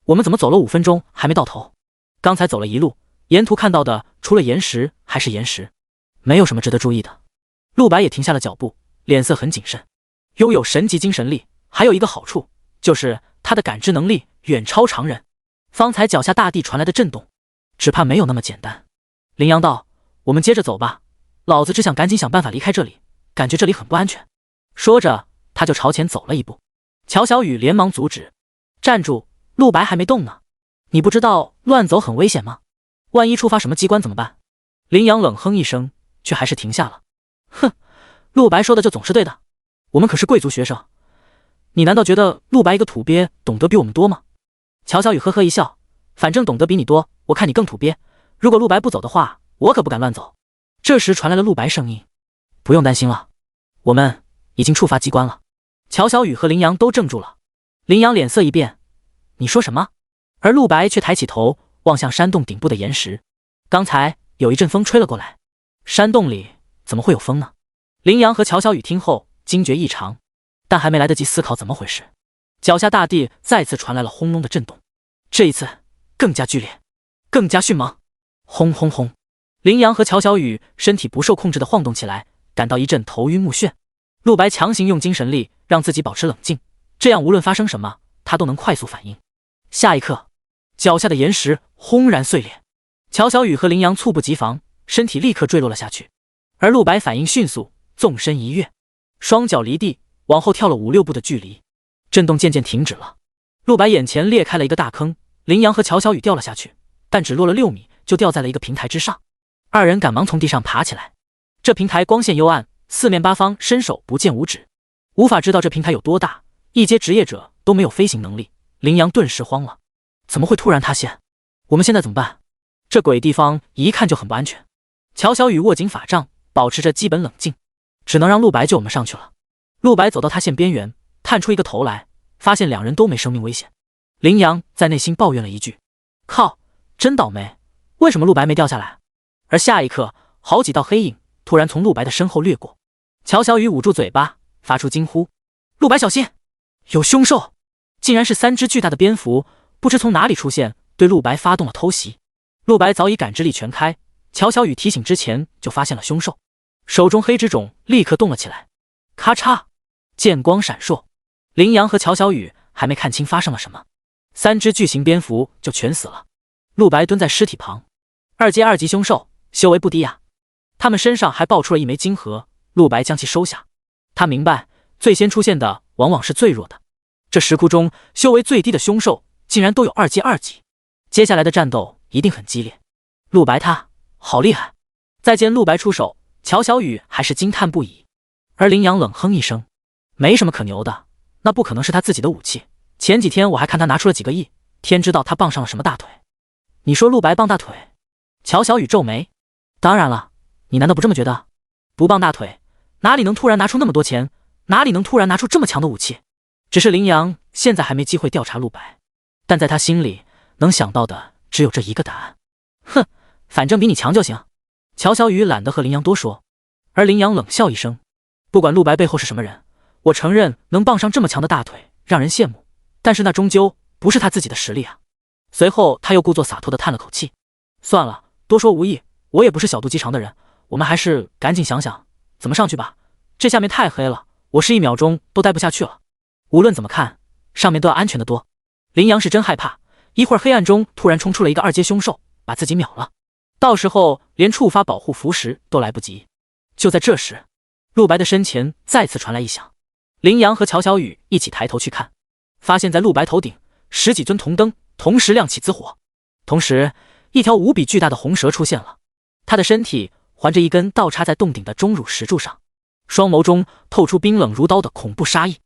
我们怎么走了5分钟还没到头？刚才走了一路，沿途看到的除了岩石还是岩石，没有什么值得注意的。”陆白也停下了脚步，脸色很谨慎。拥有神级精神力，还有一个好处，就是他的感知能力远超常人。方才脚下大地传来的震动，只怕没有那么简单。林阳道：“我们接着走吧，老子只想赶紧想办法离开这里，感觉这里很不安全。”说着，他就朝前走了一步。乔小雨连忙阻止：“站住，陆白还没动呢，你不知道乱走很危险吗？万一触发什么机关怎么办？”林阳冷哼一声，却还是停下了。哼，陆白说的就总是对的，我们可是贵族学生，你难道觉得陆白一个土鳖懂得比我们多吗？乔小雨呵呵一笑，反正懂得比你多，我看你更土鳖。如果陆白不走的话，我可不敢乱走。这时传来了陆白声音：“不用担心了，我们已经触发机关了。”乔小雨和林阳都怔住了。林阳脸色一变：“你说什么？”而陆白却抬起头望向山洞顶部的岩石。刚才有一阵风吹了过来，山洞里怎么会有风呢？林阳和乔小雨听后惊觉异常，但还没来得及思考怎么回事，脚下大地再次传来了轰隆的震动，这一次更加剧烈，更加迅猛。轰轰轰！林阳和乔小雨身体不受控制地晃动起来，感到一阵头晕目眩。陆白强行用精神力让自己保持冷静，这样无论发生什么，他都能快速反应。下一刻，脚下的岩石轰然碎裂，乔小雨和林阳猝不及防，身体立刻坠落了下去。而陆白反应迅速，纵身一跃，双脚离地，往后跳了5、6步的距离。震动渐渐停止了，陆白眼前裂开了一个大坑，林阳和乔小雨掉了下去，但只落了6米，就掉在了一个平台之上。二人赶忙从地上爬起来，这平台光线幽暗，四面八方伸手不见五指，无法知道这平台有多大，一阶职业者都没有飞行能力。林阳顿时慌了，怎么会突然塌陷？我们现在怎么办？这鬼地方一看就很不安全。乔小雨握紧法杖，保持着基本冷静，只能让陆白救我们上去了。陆白走到塌陷边缘，探出一个头来，发现两人都没生命危险。林阳在内心抱怨了一句：“靠，真倒霉，为什么陆白没掉下来？”而下一刻，好几道黑影突然从陆白的身后掠过。乔小雨捂住嘴巴，发出惊呼：“陆白小心，有凶兽！”竟然是3只巨大的蝙蝠，不知从哪里出现，对陆白发动了偷袭。陆白早已感知力全开，乔小雨提醒之前就发现了凶兽，手中黑之种立刻动了起来。咔嚓，剑光闪烁，林阳和乔小雨还没看清发生了什么，3只巨型蝙蝠就全死了。陆白蹲在尸体旁，2阶2级凶兽，修为不低呀。他们身上还爆出了一枚金核，陆白将其收下。他明白，最先出现的往往是最弱的。这石窟中修为最低的凶兽竟然都有2阶2级，接下来的战斗一定很激烈。陆白他好厉害！再见陆白出手，乔小雨还是惊叹不已。而林阳冷哼一声：“没什么可牛的，那不可能是他自己的武器。前几天我还看他拿出了几个亿，天知道他傍上了什么大腿。”你说陆白傍大腿？乔小雨皱眉：“当然了，你难道不这么觉得？不傍大腿，哪里能突然拿出那么多钱？哪里能突然拿出这么强的武器？”只是林阳现在还没机会调查陆白，但在他心里能想到的只有这一个答案。哼，反正比你强就行。乔小雨懒得和林阳多说，而林阳冷笑一声：“不管陆白背后是什么人，我承认能傍上这么强的大腿让人羡慕，但是那终究不是他自己的实力啊。”随后他又故作洒脱地叹了口气：“算了，多说无益，我也不是小肚鸡肠的人，我们还是赶紧想想怎么上去吧。这下面太黑了，我是1秒钟都待不下去了。无论怎么看，上面都要安全得多。”林阳是真害怕，一会儿黑暗中突然冲出了一个2阶凶兽，把自己秒了，到时候连触发保护符时都来不及。就在这时，陆白的身前再次传来异响。林阳和乔小雨一起抬头去看，发现在陆白头顶10几尊铜灯同时亮起紫火，同时一条无比巨大的红蛇出现了，他的身体环着一根倒插在洞顶的钟乳石柱上，双眸中透出冰冷如刀的恐怖杀意。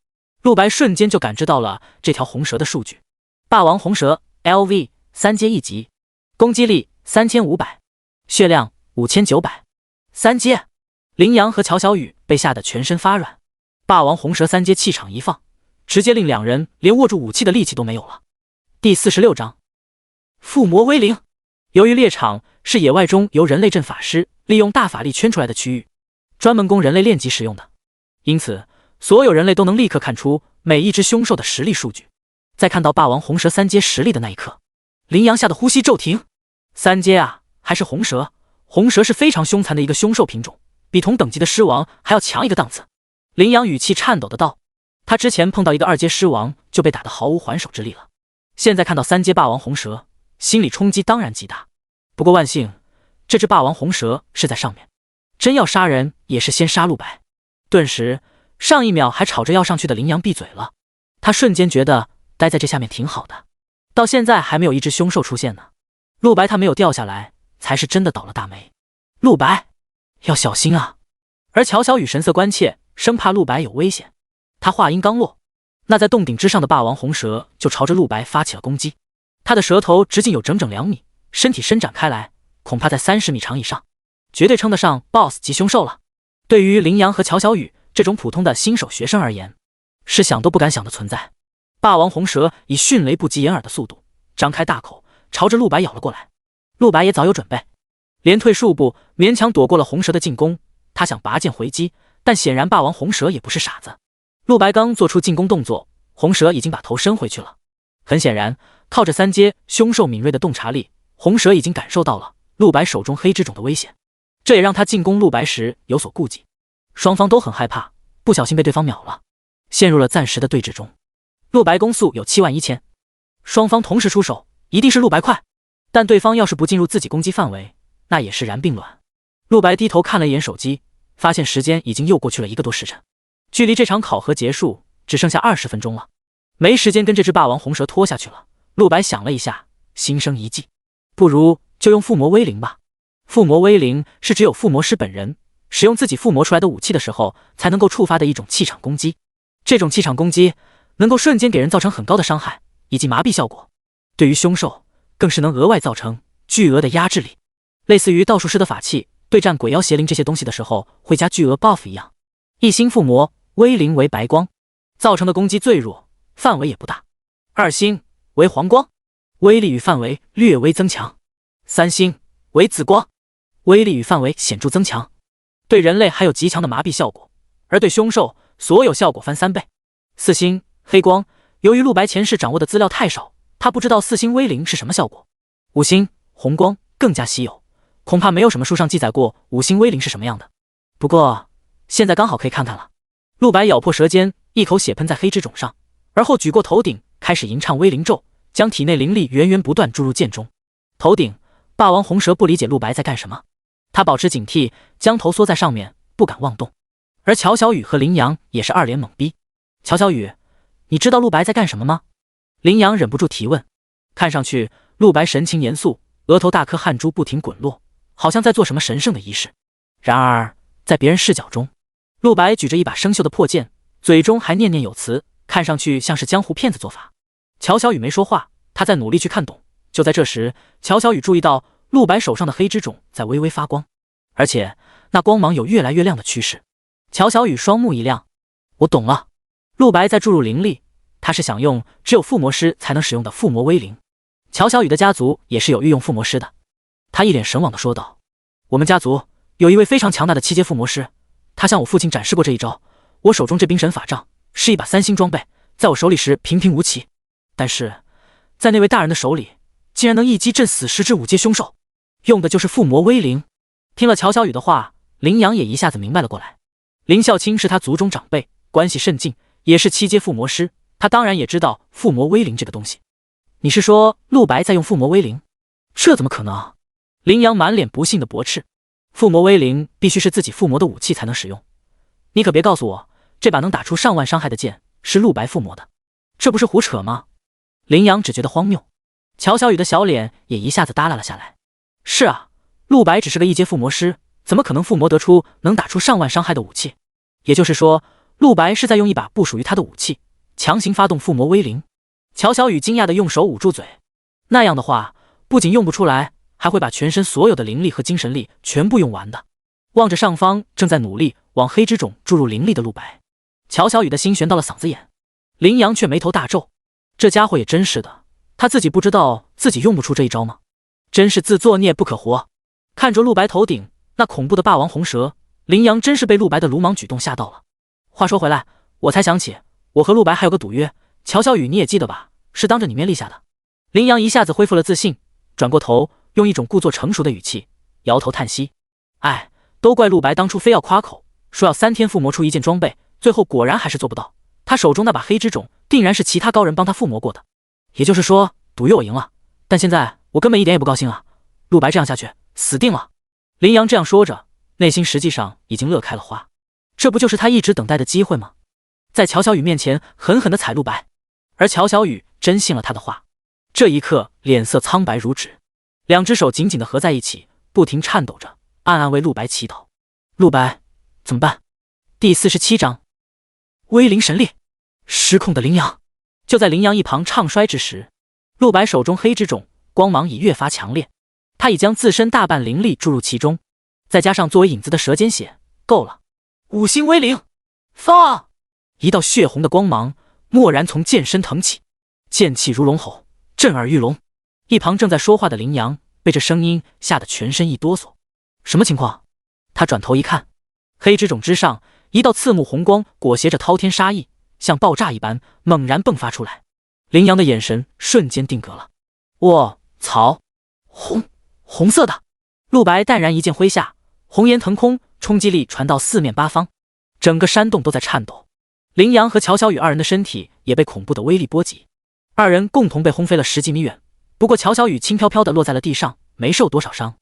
陆白瞬间就感知到了这条红蛇的数据：霸王红蛇 LV 3阶1级，攻击力3500，血量5900，3阶。林阳和乔小雨被吓得全身发软，霸王红蛇3阶气场一放，直接令两人连握住武器的力气都没有了。第46章附魔威灵。由于猎场是野外中由人类阵法师利用大法力圈出来的区域，专门供人类练级使用的，因此所有人类都能立刻看出每一只凶兽的实力数据。在看到霸王红蛇三阶实力的那一刻，羚羊吓得呼吸骤停。三阶啊，还是红蛇？红蛇是非常凶残的一个凶兽品种，比同等级的狮王还要强一个档次。羚羊语气颤抖的道，他之前碰到一个2阶狮王就被打得毫无还手之力了，现在看到3阶霸王红蛇，心理冲击当然极大。不过万幸，这只霸王红蛇是在上面，真要杀人也是先杀陆白。顿时，上一秒还吵着要上去的羚羊闭嘴了，他瞬间觉得待在这下面挺好的，到现在还没有一只凶兽出现呢。陆白他没有掉下来，才是真的倒了大霉。陆白，要小心啊！而乔小雨神色关切，生怕陆白有危险。他话音刚落，那在洞顶之上的霸王红蛇就朝着陆白发起了攻击。他的舌头直径有整整2米，身体伸展开来，恐怕在30米长以上，绝对称得上 BOSS 级凶兽了。对于羚羊和乔小雨这种普通的新手学生而言，是想都不敢想的存在。霸王红蛇以迅雷不及掩耳的速度张开大口，朝着陆白咬了过来。陆白也早有准备，连退数步，勉强躲过了红蛇的进攻。他想拔剑回击，但显然霸王红蛇也不是傻子。陆白刚做出进攻动作，红蛇已经把头伸回去了。很显然，靠着3阶凶兽敏锐的洞察力，红蛇已经感受到了陆白手中黑之种的危险，这也让他进攻陆白时有所顾忌。双方都很害怕，不小心被对方秒了，陷入了暂时的对峙中。陆白攻速有71000，双方同时出手，一定是陆白快，但对方要是不进入自己攻击范围，那也是然并卵。陆白低头看了一眼手机，发现时间已经又过去了1个多时辰，距离这场考核结束只剩下20分钟了，没时间跟这只霸王红蛇拖下去了。陆白想了一下，心生一计，不如就用附魔威灵吧。附魔威灵是只有附魔师本人使用自己附魔出来的武器的时候才能够触发的一种气场攻击，这种气场攻击能够瞬间给人造成很高的伤害以及麻痹效果，对于凶兽更是能额外造成巨额的压制力，类似于道术师的法器对战鬼妖邪灵这些东西的时候会加巨额 buff 一样。1星附魔威灵为白光，造成的攻击最弱，范围也不大。2星为黄光，威力与范围略微增强。3星为紫光，威力与范围显著增强，对人类还有极强的麻痹效果，而对凶兽所有效果翻3倍。4星黑光，由于陆白前世掌握的资料太少，他不知道4星威灵是什么效果。5星红光更加稀有，恐怕没有什么书上记载过5星威灵是什么样的，不过现在刚好可以看看了。陆白咬破舌尖，一口血喷在黑之种上，而后举过头顶，开始吟唱威灵咒，将体内灵力源源不断注入剑中。头顶霸王红蛇不理解陆白在干什么，他保持警惕，将头缩在上面，不敢妄动。而乔小雨和羚羊也是2脸懵逼。乔小雨，你知道陆白在干什么吗？羚羊忍不住提问。看上去陆白神情严肃，额头大颗汗珠不停滚落，好像在做什么神圣的仪式。然而在别人视角中，陆白举着一把生锈的破剑，嘴中还念念有词，看上去像是江湖骗子做法。乔小雨没说话，他在努力去看懂。就在这时，乔小雨注意到陆白手上的黑之种在微微发光，而且那光芒有越来越亮的趋势。乔小雨双目一亮，我懂了，陆白在注入灵力，他是想用只有附魔师才能使用的附魔威灵。乔小雨的家族也是有御用附魔师的，他一脸神往地说道，我们家族有一位非常强大的7阶附魔师，他向我父亲展示过这一招，我手中这冰神法杖是一把3星装备，在我手里时平平无奇，但是在那位大人的手里竟然能一击震死10只5阶凶兽，用的就是附魔威灵。听了乔小雨的话，羚羊也一下子明白了过来。林孝清是他族中长辈，关系甚近，也是7阶附魔师，他当然也知道附魔威灵这个东西。你是说陆白在用附魔威灵？这怎么可能？羚羊满脸不信的驳斥，附魔威灵必须是自己附魔的武器才能使用，你可别告诉我这把能打出上万伤害的剑是陆白附魔的，这不是胡扯吗？羚羊只觉得荒谬。乔小雨的小脸也一下子耷拉了下来。是啊，陆白只是个1阶附魔师，怎么可能附魔得出能打出上万伤害的武器？也就是说，陆白是在用一把不属于他的武器强行发动附魔威灵。乔小雨惊讶地用手捂住嘴，那样的话不仅用不出来，还会把全身所有的灵力和精神力全部用完的。望着上方正在努力往黑之种注入灵力的陆白，乔小雨的心悬到了嗓子眼。羚羊却眉头大皱，这家伙也真是的，他自己不知道自己用不出这一招吗？真是自作孽不可活。看着陆白头顶那恐怖的霸王红蛇，羚羊真是被陆白的鲁莽举动吓到了。话说回来，我才想起，我和陆白还有个赌约，乔小雨你也记得吧？是当着你面立下的。林阳一下子恢复了自信，转过头，用一种故作成熟的语气，摇头叹息：“哎，都怪陆白当初非要夸口，说要3天附魔出一件装备，最后果然还是做不到。他手中那把黑之种，定然是其他高人帮他附魔过的。也就是说，赌约我赢了，但现在我根本一点也不高兴啊！陆白这样下去，死定了。”林阳这样说着，内心实际上已经乐开了花。这不就是他一直等待的机会吗？在乔小雨面前狠狠地踩陆白，而乔小雨真信了他的话。这一刻，脸色苍白如纸，2只手紧紧地合在一起，不停颤抖着，暗暗为陆白祈祷。陆白，怎么办？第47章，威灵神力，失控的羚羊。就在羚羊一旁唱衰之时，陆白手中黑之种光芒已越发强烈，他已将自身大半灵力注入其中，再加上作为引子的舌尖血，够了。5星威灵，放！一道血红的光芒蓦然从剑身腾起，剑气如龙吼，震耳欲聋。一旁正在说话的羚羊被这声音吓得全身一哆嗦，什么情况？他转头一看，黑之种之上一道刺目红光裹挟着滔天杀意，像爆炸一般猛然迸发出来。羚羊的眼神瞬间定格了。卧槽！红色的！陆白淡然一剑挥下，红烟腾空，冲击力传到4面8方，整个山洞都在颤抖。羚羊和乔小雨2人的身体也被恐怖的威力波及，2人共同被轰飞了10几米远。不过乔小雨轻飘飘地落在了地上，没受多少伤。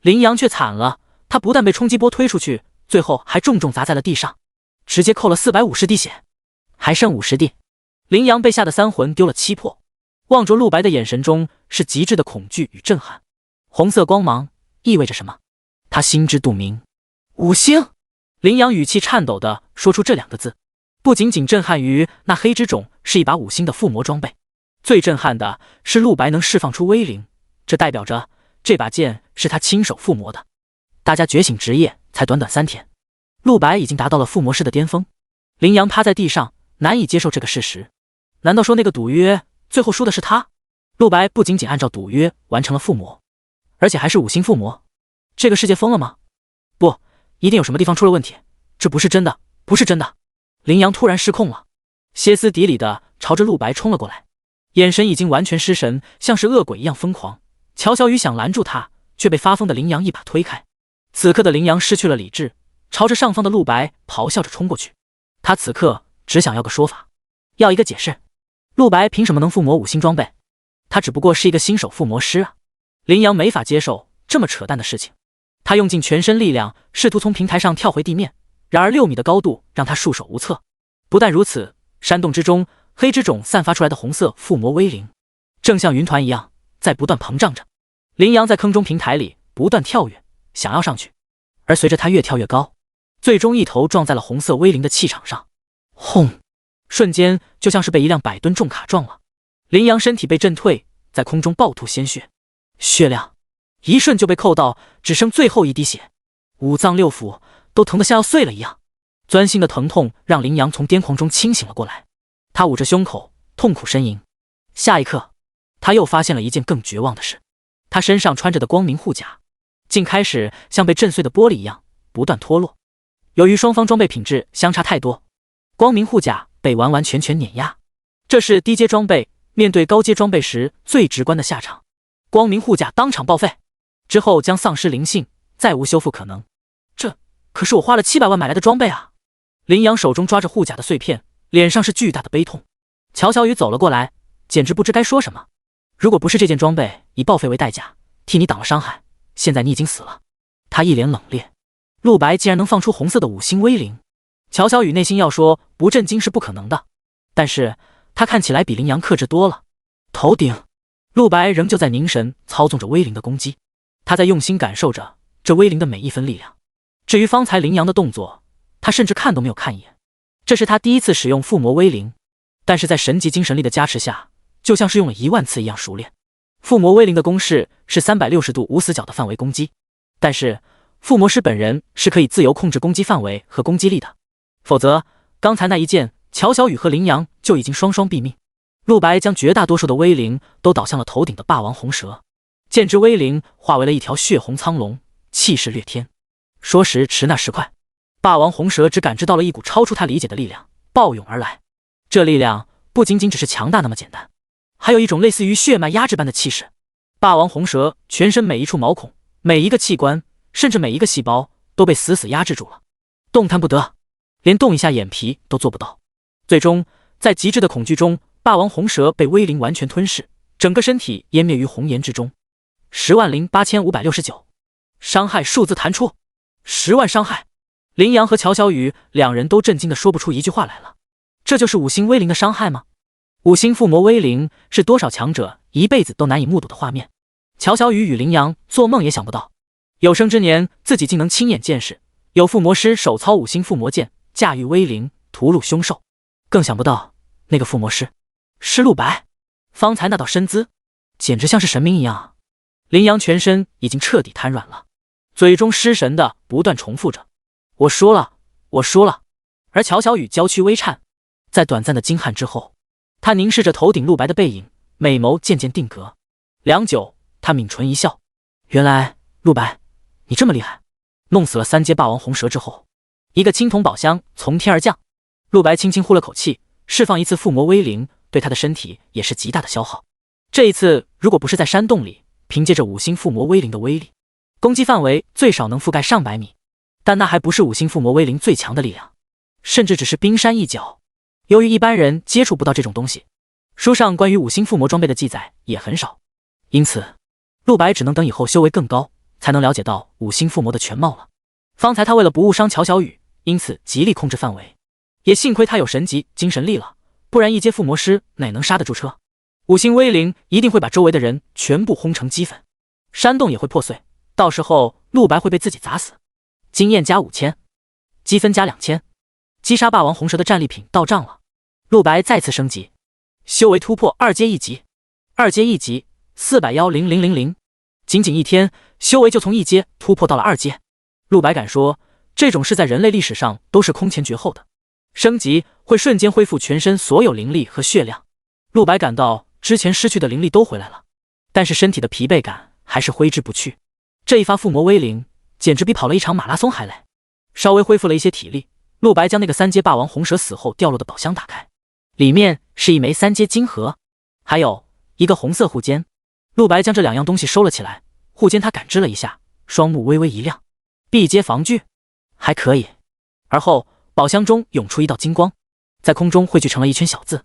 羚羊却惨了，他不但被冲击波推出去，最后还重重砸在了地上，直接扣了450滴血，还剩50滴。羚羊被吓得3魂丢了7魄，望着陆白的眼神中是极致的恐惧与震撼。红色光芒意味着什么？他心知肚明。5星！羚羊语气颤抖地说出这2个字，不仅仅震撼于那黑之种是一把5星的附魔装备，最震撼的是陆白能释放出威灵，这代表着这把剑是他亲手附魔的。大家觉醒职业才短短3天，陆白已经达到了附魔师的巅峰。羚羊趴在地上，难以接受这个事实。难道说那个赌约最后输的是他？陆白不仅仅按照赌约完成了附魔，而且还是5星附魔。这个世界疯了吗？不，一定有什么地方出了问题，这不是真的，不是真的。羚羊突然失控了，歇斯底里的朝着陆白冲了过来，眼神已经完全失神，像是恶鬼一样疯狂。乔小雨想拦住他，却被发疯的羚羊一把推开。此刻的羚羊失去了理智，朝着上方的陆白咆哮着冲过去。他此刻只想要个说法，要一个解释。陆白凭什么能附魔5星装备？他只不过是一个新手附魔师啊！羚羊没法接受这么扯淡的事情，他用尽全身力量试图从平台上跳回地面，然而6米的高度让他束手无策。不但如此，山洞之中黑之种散发出来的红色附魔威灵正像云团一样在不断膨胀着。羚羊在坑中平台里不断跳跃，想要上去，而随着他越跳越高，最终一头撞在了红色威灵的气场上。轰！瞬间就像是被一辆100吨重卡撞了，羚羊身体被震退，在空中暴吐鲜血，血量一瞬就被扣到只剩最后1滴血，5脏6腑都疼得像要碎了一样。钻心的疼痛让羚羊从癫狂中清醒了过来，他捂着胸口痛苦呻吟。下一刻，他又发现了一件更绝望的事，他身上穿着的光明护甲竟开始像被震碎的玻璃一样不断脱落。由于双方装备品质相差太多，光明护甲被完完全全碾压，这是低阶装备面对高阶装备时最直观的下场。光明护甲当场报废，之后将丧失灵性，再无修复可能。这可是我花了700万买来的装备啊！羚羊手中抓着护甲的碎片，脸上是巨大的悲痛。乔小雨走了过来，简直不知该说什么。如果不是这件装备以报废为代价替你挡了伤害，现在你已经死了。他一脸冷冽。陆白竟然能放出红色的5星威灵，乔小雨内心要说不震惊是不可能的，但是他看起来比羚羊克制多了。头顶，陆白仍旧在凝神操纵着威灵的攻击，他在用心感受着这威灵的每一分力量。至于方才羚羊的动作，他甚至看都没有看一眼。这是他第一次使用附魔威灵，但是在神级精神力的加持下，就像是用了1万次一样熟练。附魔威灵的攻势是360度无死角的范围攻击，但是附魔师本人是可以自由控制攻击范围和攻击力的，否则刚才那一剑，乔小雨和羚羊就已经双双毙命。陆白将绝大多数的威灵都导向了头顶的霸王红蛇，剑之威灵化为了一条血红苍龙，气势掠天。说时迟那时快，霸王红蛇只感知到了一股超出他理解的力量，暴涌而来。这力量不仅仅只是强大那么简单，还有一种类似于血脉压制般的气势。霸王红蛇全身每一处毛孔、每一个器官，甚至每一个细胞都被死死压制住了，动弹不得，连动一下眼皮都做不到。最终，在极致的恐惧中，霸王红蛇被威灵完全吞噬，整个身体湮灭于红岩之中。108569，伤害数字弹出，10万伤害。羚羊和乔小雨两人都震惊的说不出一句话来了。这就是五星威灵的伤害吗？五星附魔威灵是多少强者一辈子都难以目睹的画面。乔小雨与羚羊做梦也想不到，有生之年自己竟能亲眼见识有附魔师手操五星附魔剑，驾驭威灵，屠戮凶兽。更想不到那个附魔师是陆白，方才那道身姿简直像是神明一样。羚羊全身已经彻底瘫软了，嘴中失神的不断重复着我说了，我说了。而乔小雨娇躯微颤，在短暂的惊骇之后，他凝视着头顶陆白的背影，美眸渐渐定格。良久，他抿唇一笑，原来陆白你这么厉害。弄死了3阶霸王红蛇之后，一个青铜宝箱从天而降。陆白轻轻呼了口气，释放一次附魔威灵对他的身体也是极大的消耗。这一次如果不是在山洞里，凭借着五星附魔威灵的威力，攻击范围最少能覆盖上百米，但那还不是五星附魔威灵最强的力量，甚至只是冰山一角。由于一般人接触不到这种东西，书上关于五星附魔装备的记载也很少，因此陆白只能等以后修为更高，才能了解到五星附魔的全貌了。方才他为了不误伤乔小雨，因此极力控制范围，也幸亏他有神级精神力了，不然一阶附魔师哪能刹得住车？五星威灵一定会把周围的人全部轰成齑粉，山洞也会破碎，到时候陆白会被自己砸死。经验加5000，积分加2000，击杀霸王红蛇的战利品到账了。陆白再次升级，修为突破2阶1级，2阶1级4001000，仅仅一天，修为就从1阶突破到了2阶。陆白敢说，这种事在人类历史上都是空前绝后的。升级会瞬间恢复全身所有灵力和血量，陆白感到之前失去的灵力都回来了，但是身体的疲惫感还是挥之不去。这一发附魔威灵简直比跑了一场马拉松还累。稍微恢复了一些体力，陆白将那个3阶霸王红蛇死后掉落的宝箱打开，里面是一枚3阶金盒，还有一个红色护肩。陆白将这2样东西收了起来，护肩他感知了一下，双目微微一亮。B 阶防具还可以。而后宝箱中涌出一道金光，在空中汇聚成了一圈小字：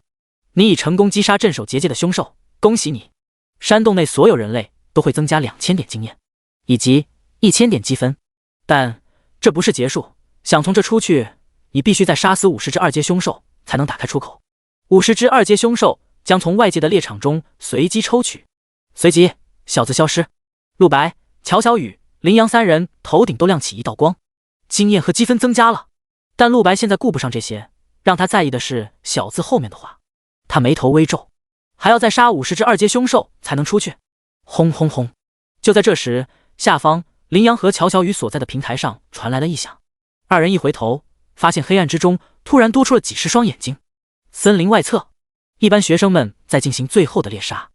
你已成功击杀镇守结界的凶兽，恭喜你！山洞内所有人类都会增加2000点经验，以及1000点积分。但这不是结束，想从这出去，你必须再杀死50只2阶凶兽才能打开出口。50只2阶凶兽将从外界的猎场中随机抽取，随即小字消失。陆白、乔小雨、羚羊3人头顶都亮起一道光，经验和积分增加了。但陆白现在顾不上这些，让他在意的是小字后面的话。他眉头微皱，还要再杀50只2阶凶兽才能出去。轰轰轰！就在这时，下方羚羊和乔小雨所在的平台上传来了异响。二人一回头，发现黑暗之中突然多出了几十双眼睛。森林外侧，一般学生们在进行最后的猎杀，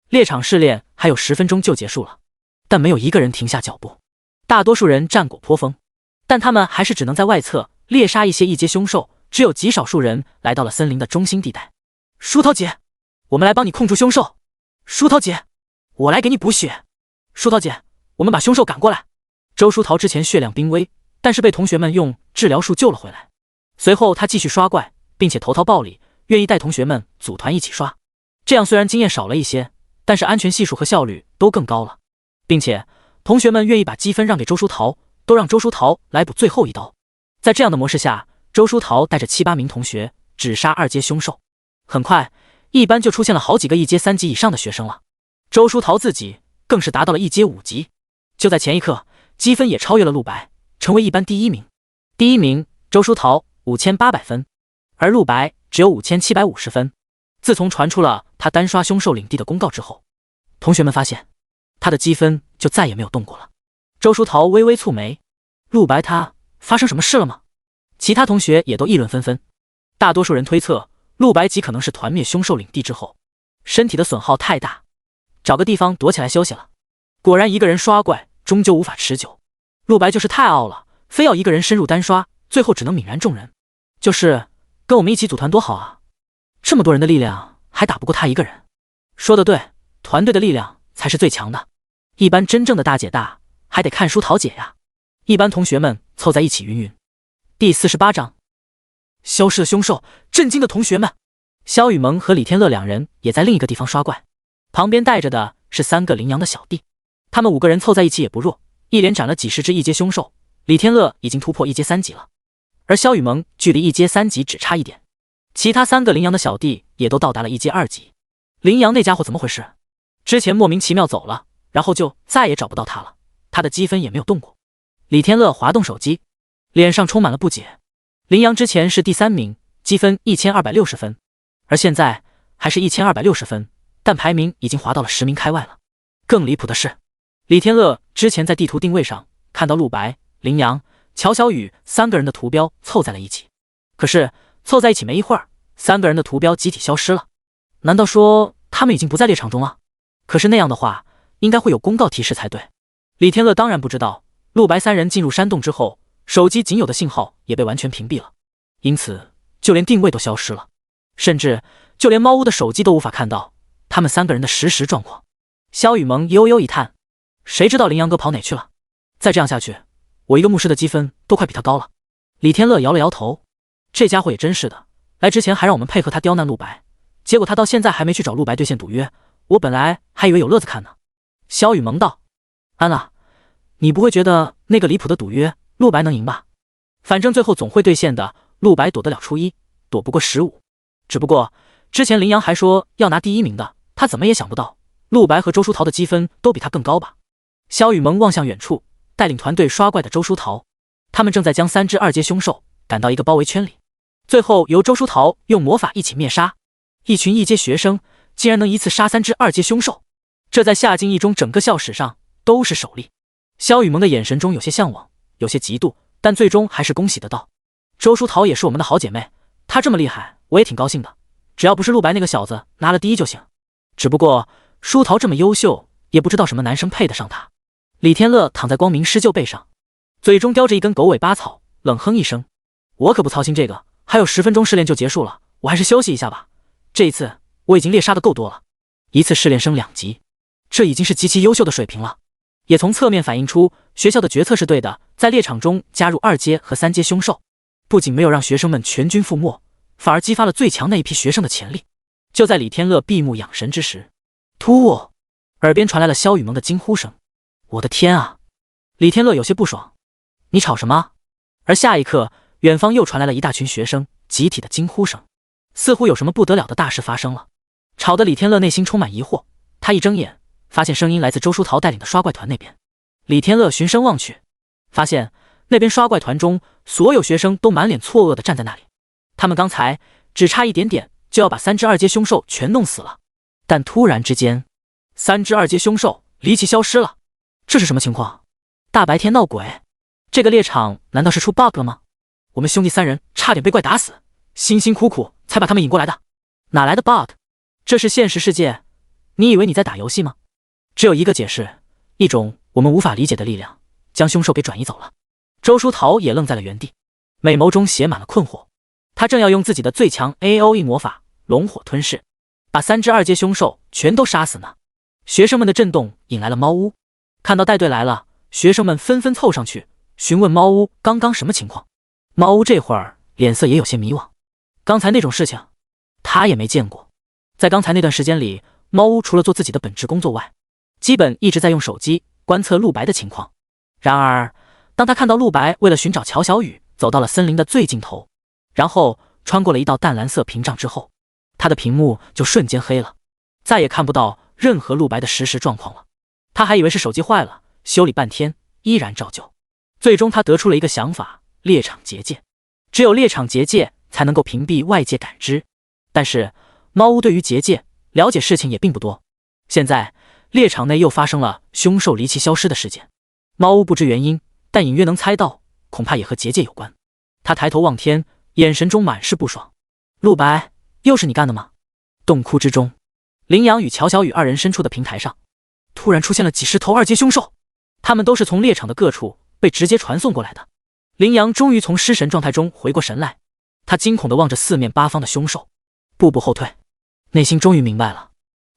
猎场试炼还有10分钟就结束了，但没有一个人停下脚步。大多数人战果颇丰，但他们还是只能在外侧猎杀一些1阶凶兽，只有极少数人来到了森林的中心地带。书桃姐，我们来帮你控住凶兽。书桃姐，我来给你补血。书桃姐，我们把凶兽赶过来。周书桃之前血量濒危，但是被同学们用治疗术救了回来。随后他继续刷怪，并且投桃报李，愿意带同学们组团一起刷。这样虽然经验少了一些，但是安全系数和效率都更高了，并且同学们愿意把积分让给周书桃，都让周书桃来补最后一刀。在这样的模式下，周书桃带着7、8名同学只杀2阶凶兽，很快一班就出现了好几个1阶3级以上的学生了。周书桃自己更是达到了1阶5级，就在前一刻，积分也超越了陆白，成为一班第1名。第1名周书桃5800分，而陆白只有5750分。自从传出了他单刷凶兽领地的公告之后，同学们发现他的积分就再也没有动过了。周书桃微微蹙眉，陆白他发生什么事了吗？其他同学也都议论纷纷。大多数人推测陆白极可能是团灭凶兽领地之后，身体的损耗太大，找个地方躲起来休息了。果然一个人刷怪终究无法持久，陆白就是太傲了，非要一个人深入单刷，最后只能泯然众人。就是跟我们一起组团多好啊！这么多人的力量还打不过他一个人。说得对，团队的力量才是最强的。一般真正的大姐大还得看书讨解呀。一般同学们凑在一起云云。第48章，消失的凶兽。震惊的同学们，萧雨萌和李天乐两人也在另一个地方刷怪，旁边带着的是3个羚羊的小弟。他们5个人凑在一起也不弱，一连斩了几十只1阶凶兽。李天乐已经突破1阶3级了，而萧雨萌距离1阶3级只差一点。其他3个羚羊的小弟也都到达了1阶2级。羚羊那家伙怎么回事？之前莫名其妙走了，然后就再也找不到他了，他的积分也没有动过。李天乐滑动手机，脸上充满了不解。羚羊之前是第3名，积分1260分，而现在还是1260分，但排名已经滑到了10名开外了。更离谱的是，李天乐之前在地图定位上看到陆白、羚羊、乔小雨3个人的图标凑在了一起，可是凑在一起没一会儿，3个人的图标集体消失了。难道说他们已经不在猎场中了？可是那样的话，应该会有公告提示才对。李天乐当然不知道，陆白3人进入山洞之后，手机仅有的信号也被完全屏蔽了，因此就连定位都消失了，甚至就连猫屋的手机都无法看到他们3个人的实时状况。萧雨萌悠悠一叹，谁知道羚羊哥跑哪去了？再这样下去，我一个牧师的积分都快比他高了。李天乐摇了摇头，这家伙也真是的，来之前还让我们配合他刁难陆白，结果他到现在还没去找陆白兑现赌约，我本来还以为有乐子看呢。萧雨萌道，安娜，你不会觉得那个离谱的赌约陆白能赢吧？反正最后总会兑现的，陆白躲得了初一，躲不过15。只不过之前羚羊还说要拿第1名的，他怎么也想不到陆白和周书桃的积分都比他更高吧。萧雨萌望向远处带领团队刷怪的周书桃，他们正在将3只2阶凶兽赶到一个包围圈里，最后由周书桃用魔法一起灭杀。一群1阶学生竟然能一次杀3只2阶凶兽，这在夏津一中整个校史上都是首例。萧雨萌的眼神中有些向往，有些嫉妒，但最终还是恭喜的道，周书桃也是我们的好姐妹，她这么厉害我也挺高兴的，只要不是陆白那个小子拿了第1就行。只不过书桃这么优秀，也不知道什么男生配得上她。李天乐躺在光明狮鹫背上，嘴中叼着一根狗尾巴草，冷哼一声，我可不操心这个，还有10分钟试炼就结束了，我还是休息一下吧。这一次我已经猎杀的够多了，1次试炼升2级，这已经是极其优秀的水平了，也从侧面反映出学校的决策是对的，在猎场中加入2阶和3阶凶兽，不仅没有让学生们全军覆没，反而激发了最强那一批学生的潜力。就在李天乐闭目养神之时，突兀，耳边传来了萧雨萌的惊呼声，我的天啊！李天乐有些不爽，你吵什么？而下一刻，远方又传来了一大群学生集体的惊呼声，似乎有什么不得了的大事发生了，吵得李天乐内心充满疑惑。他一睁眼，发现声音来自周书桃带领的刷怪团那边。李天乐循声望去，发现那边刷怪团中所有学生都满脸错愕地站在那里，他们刚才只差一点点就要把3只2阶凶兽全弄死了，但突然之间3只2阶凶兽离奇消失了，这是什么情况？大白天闹鬼？这个猎场难道是出 bug 了吗？我们兄弟3人差点被怪打死，辛辛苦苦才把他们引过来的，哪来的 bug？ 这是现实世界，你以为你在打游戏吗？只有一个解释，一种我们无法理解的力量将凶兽给转移走了。周书桃也愣在了原地，美眸中写满了困惑。他正要用自己的最强 AOE 魔法龙火吞噬，把3只2阶凶兽全都杀死呢。学生们的震动引来了猫屋，看到带队来了，学生们纷纷凑上去询问猫屋刚刚什么情况。猫屋这会儿脸色也有些迷惘，刚才那种事情他也没见过。在刚才那段时间里，猫屋除了做自己的本职工作外，基本一直在用手机观测陆白的情况。然而当他看到陆白为了寻找乔小雨走到了森林的最尽头，然后穿过了一道淡蓝色屏障之后，他的屏幕就瞬间黑了，再也看不到任何陆白的实时状况了。他还以为是手机坏了，修理半天依然照旧。最终他得出了一个想法，猎场结界，只有猎场结界才能够屏蔽外界感知。但是猫屋对于结界了解事情也并不多，现在猎场内又发生了凶兽离奇消失的事件，猫屋不知原因，但隐约能猜到恐怕也和结界有关。他抬头望天，眼神中满是不爽，陆白，又是你干的吗？洞窟之中，羚羊与乔小雨2人身处的平台上，突然出现了几十头2阶凶兽，他们都是从猎场的各处被直接传送过来的。羚羊终于从失神状态中回过神来，他惊恐地望着四面八方的凶兽，步步后退，内心终于明白了，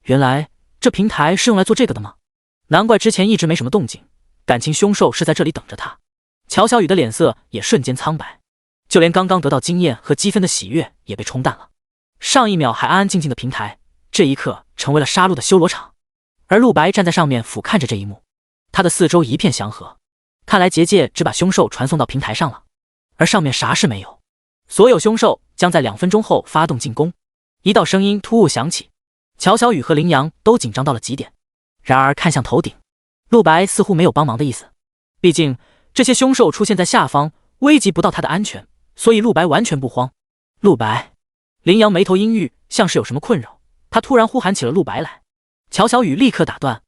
原来这平台是用来做这个的吗？难怪之前一直没什么动静，感情凶兽是在这里等着他。乔小雨的脸色也瞬间苍白，就连刚刚得到经验和积分的喜悦也被冲淡了。上一秒还安安静静的平台，这一刻成为了杀戮的修罗场。而陆白站在上面俯瞰着这一幕，他的四周一片祥和，看来结界只把凶兽传送到平台上了，而上面啥事没有。所有凶兽将在2分钟后发动进攻。一道声音突兀响起，乔小雨和羚羊都紧张到了极点。然而看向头顶，陆白似乎没有帮忙的意思，毕竟这些凶兽出现在下方，危及不到他的安全，所以陆白完全不慌。陆白，羚羊眉头阴郁，像是有什么困扰，他突然呼喊起了陆白来。乔小雨立刻打断：“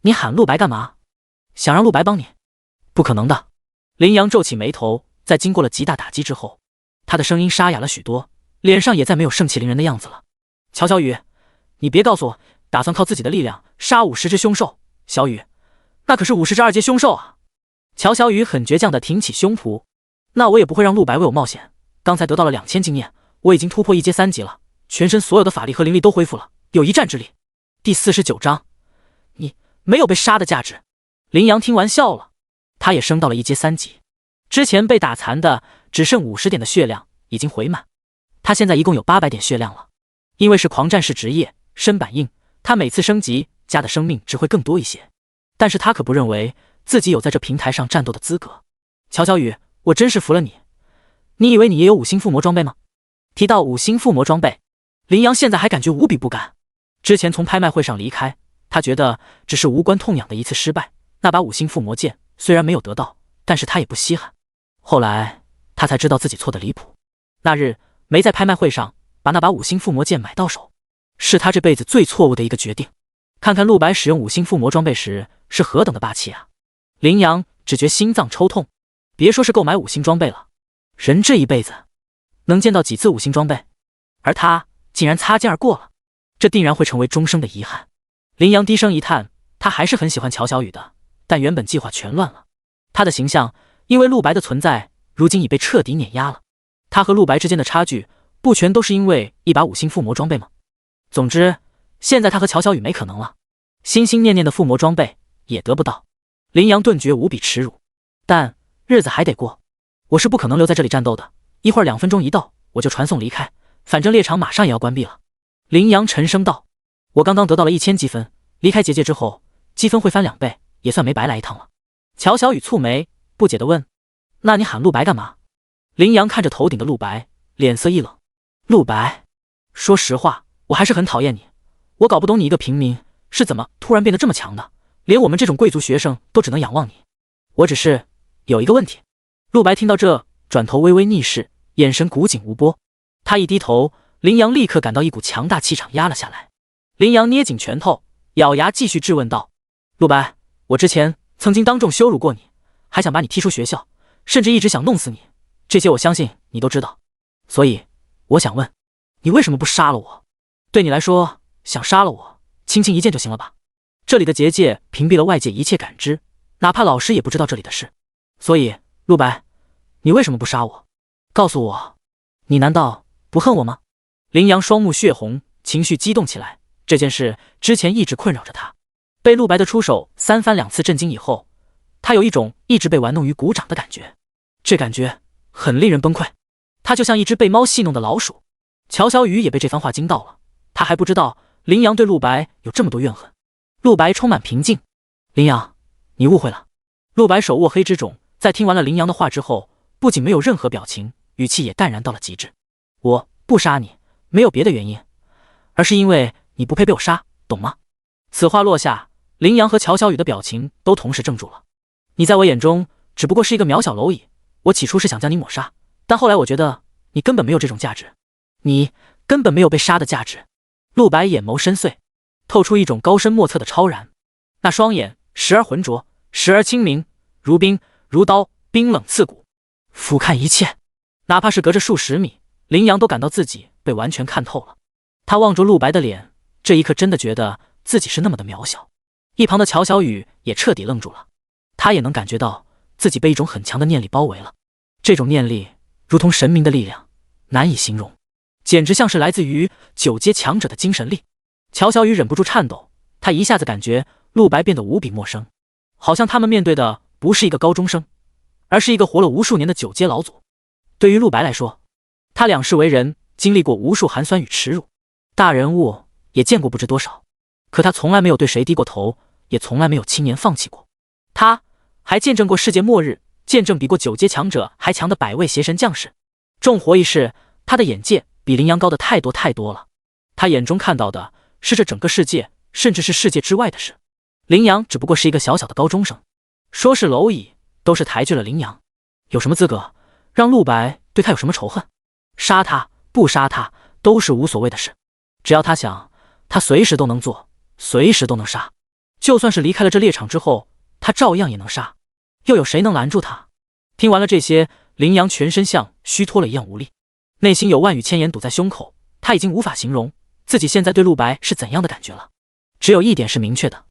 你喊陆白干嘛？想让陆白帮你？不可能的。”羚羊皱起眉头，在经过了极大打击之后，他的声音沙哑了许多，脸上也再没有盛气凌人的样子了。乔小雨，你别告诉我打算靠自己的力量杀50只凶兽。小雨，那可是50只2阶凶兽啊！乔小雨很倔强地挺起胸脯，那我也不会让陆白为我冒险。刚才得到了2000经验，我已经突破1阶3级了，全身所有的法力和灵力都恢复了，有一战之力。第49章，你没有被杀的价值。羚羊听完笑了，他也升到了1阶3级，之前被打残的只剩50点的血量已经回满，他现在一共有800点血量了。因为是狂战士职业，身板硬，他每次升级加的生命值会更多一些，但是他可不认为自己有在这平台上战斗的资格。乔小雨，我真是服了你，你以为你也有5星附魔装备吗？提到5星附魔装备，羚羊现在还感觉无比不甘。之前从拍卖会上离开，他觉得只是无关痛痒的一次失败，那把5星附魔剑虽然没有得到，但是他也不稀罕。后来他才知道自己错得离谱，那日没在拍卖会上把那把5星附魔剑买到手，是他这辈子最错误的一个决定。看看陆白使用5星附魔装备时是何等的霸气啊！羚羊只觉心脏抽痛，别说是购买5星装备了，人这一辈子能见到几次5星装备，而他竟然擦肩而过了，这定然会成为终生的遗憾。羚羊低声一叹，他还是很喜欢乔小雨的，但原本计划全乱了。他的形象因为陆白的存在，如今已被彻底碾压了。他和陆白之间的差距，不全都是因为一把5星附魔装备吗？总之，现在他和乔小雨没可能了，心心念念的附魔装备也得不到。羚羊顿觉无比耻辱，但日子还得过，我是不可能留在这里战斗的，一会儿2分钟一到，我就传送离开，反正猎场马上也要关闭了。羚羊沉声道：“我刚刚得到了1000积分，离开结界之后，积分会翻2倍，也算没白来一趟了。”乔小雨蹙眉，不解地问：“那你喊陆白干嘛？”羚羊看着头顶的陆白，脸色一冷：“陆白，说实话，我还是很讨厌你。我搞不懂你一个平民是怎么突然变得这么强的，连我们这种贵族学生都只能仰望你。我只是有一个问题。”陆白听到这，转头微微逆视，眼神古井无波。他一低头，羚羊立刻感到一股强大气场压了下来。羚羊捏紧拳头，咬牙继续质问道：“陆白，我之前曾经当众羞辱过你，还想把你踢出学校，甚至一直想弄死你，这些我相信你都知道。所以我想问，你为什么不杀了我？对你来说，想杀了我，轻轻一剑就行了吧？这里的结界屏蔽了外界一切感知，哪怕老师也不知道这里的事。所以，陆白，你为什么不杀我？告诉我，你难道不恨我吗？”羚羊双目血红，情绪激动起来。这件事之前一直困扰着他，被陆白的出手3番2次震惊以后，他有一种一直被玩弄于股掌的感觉，这感觉很令人崩溃。他就像一只被猫戏弄的老鼠。乔小雨也被这番话惊到了，他还不知道羚羊对陆白有这么多怨恨。陆白充满平静：“羚羊，你误会了。”陆白手握黑之种，在听完了羚羊的话之后，不仅没有任何表情，语气也淡然到了极致：“我不杀你，没有别的原因，而是因为你不配被我杀，懂吗？”此话落下，羚羊和乔小雨的表情都同时怔住了。你在我眼中只不过是一个渺小蝼蚁，我起初是想将你抹杀，但后来我觉得你根本没有这种价值，你根本没有被杀的价值。陆白眼眸深邃，透出一种高深莫测的超然，那双眼时而浑浊，时而清明，如冰如刀，冰冷刺骨，俯瞰一切。哪怕是隔着数十米，羚羊都感到自己被完全看透了。他望着陆白的脸，这一刻真的觉得自己是那么的渺小。一旁的乔小雨也彻底愣住了，他也能感觉到自己被一种很强的念力包围了。这种念力如同神明的力量，难以形容，简直像是来自于9阶强者的精神力。乔小雨忍不住颤抖，他一下子感觉陆白变得无比陌生，好像他们面对的不是一个高中生，而是一个活了无数年的9阶老祖。对于陆白来说，他两世为人，经历过无数寒酸与耻辱，大人物也见过不知多少，可他从来没有对谁低过头，也从来没有轻言放弃过。他还见证过世界末日，见证比过9阶强者还强的100位邪神将士。重活一世，他的眼界比林阳高的太多太多了。他眼中看到的是这整个世界，甚至是世界之外的事。林阳只不过是一个小小的高中生，说是蝼蚁，都是抬举了林阳。有什么资格让陆白对他有什么仇恨？杀他不杀他都是无所谓的事，只要他想，他随时都能做，随时都能杀。就算是离开了这猎场之后，他照样也能杀，又有谁能拦住他？听完了这些，林阳全身像虚脱了一样无力，内心有万语千言堵在胸口，他已经无法形容自己现在对陆白是怎样的感觉了。只有一点是明确的，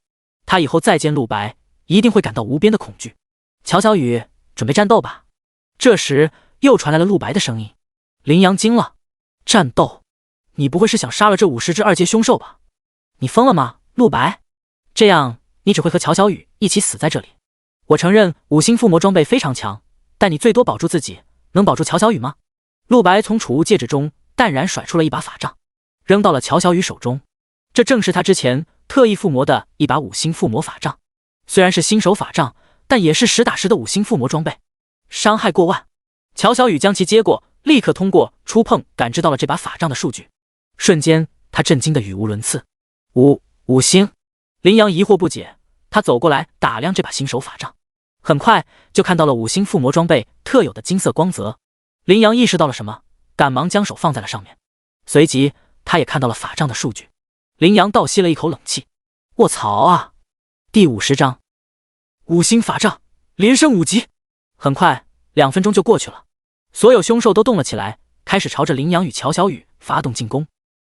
他以后再见陆白，一定会感到无边的恐惧。乔小雨，准备战斗吧。这时又传来了陆白的声音。林阳惊了，战斗？你不会是想杀了这50只2阶凶兽吧？你疯了吗，陆白？这样你只会和乔小雨一起死在这里。我承认5星附魔装备非常强，但你最多保住自己，能保住乔小雨吗？陆白从储物戒指中淡然甩出了一把法杖，扔到了乔小雨手中。这正是他之前特意附魔的一把5星附魔法杖，虽然是新手法杖，但也是实打实的5星附魔装备，伤害过万。乔小雨将其接过，立刻通过触碰感知到了这把法杖的数据，瞬间他震惊的语无伦次。五星。林阳疑惑不解，他走过来打量这把新手法杖，很快就看到了5星附魔装备特有的金色光泽。林阳意识到了什么，赶忙将手放在了上面，随即他也看到了法杖的数据。林阳倒吸了一口冷气，卧槽啊！第50章5星法杖连升5级。很快2分钟就过去了，所有凶兽都动了起来，开始朝着林阳与乔小雨发动进攻。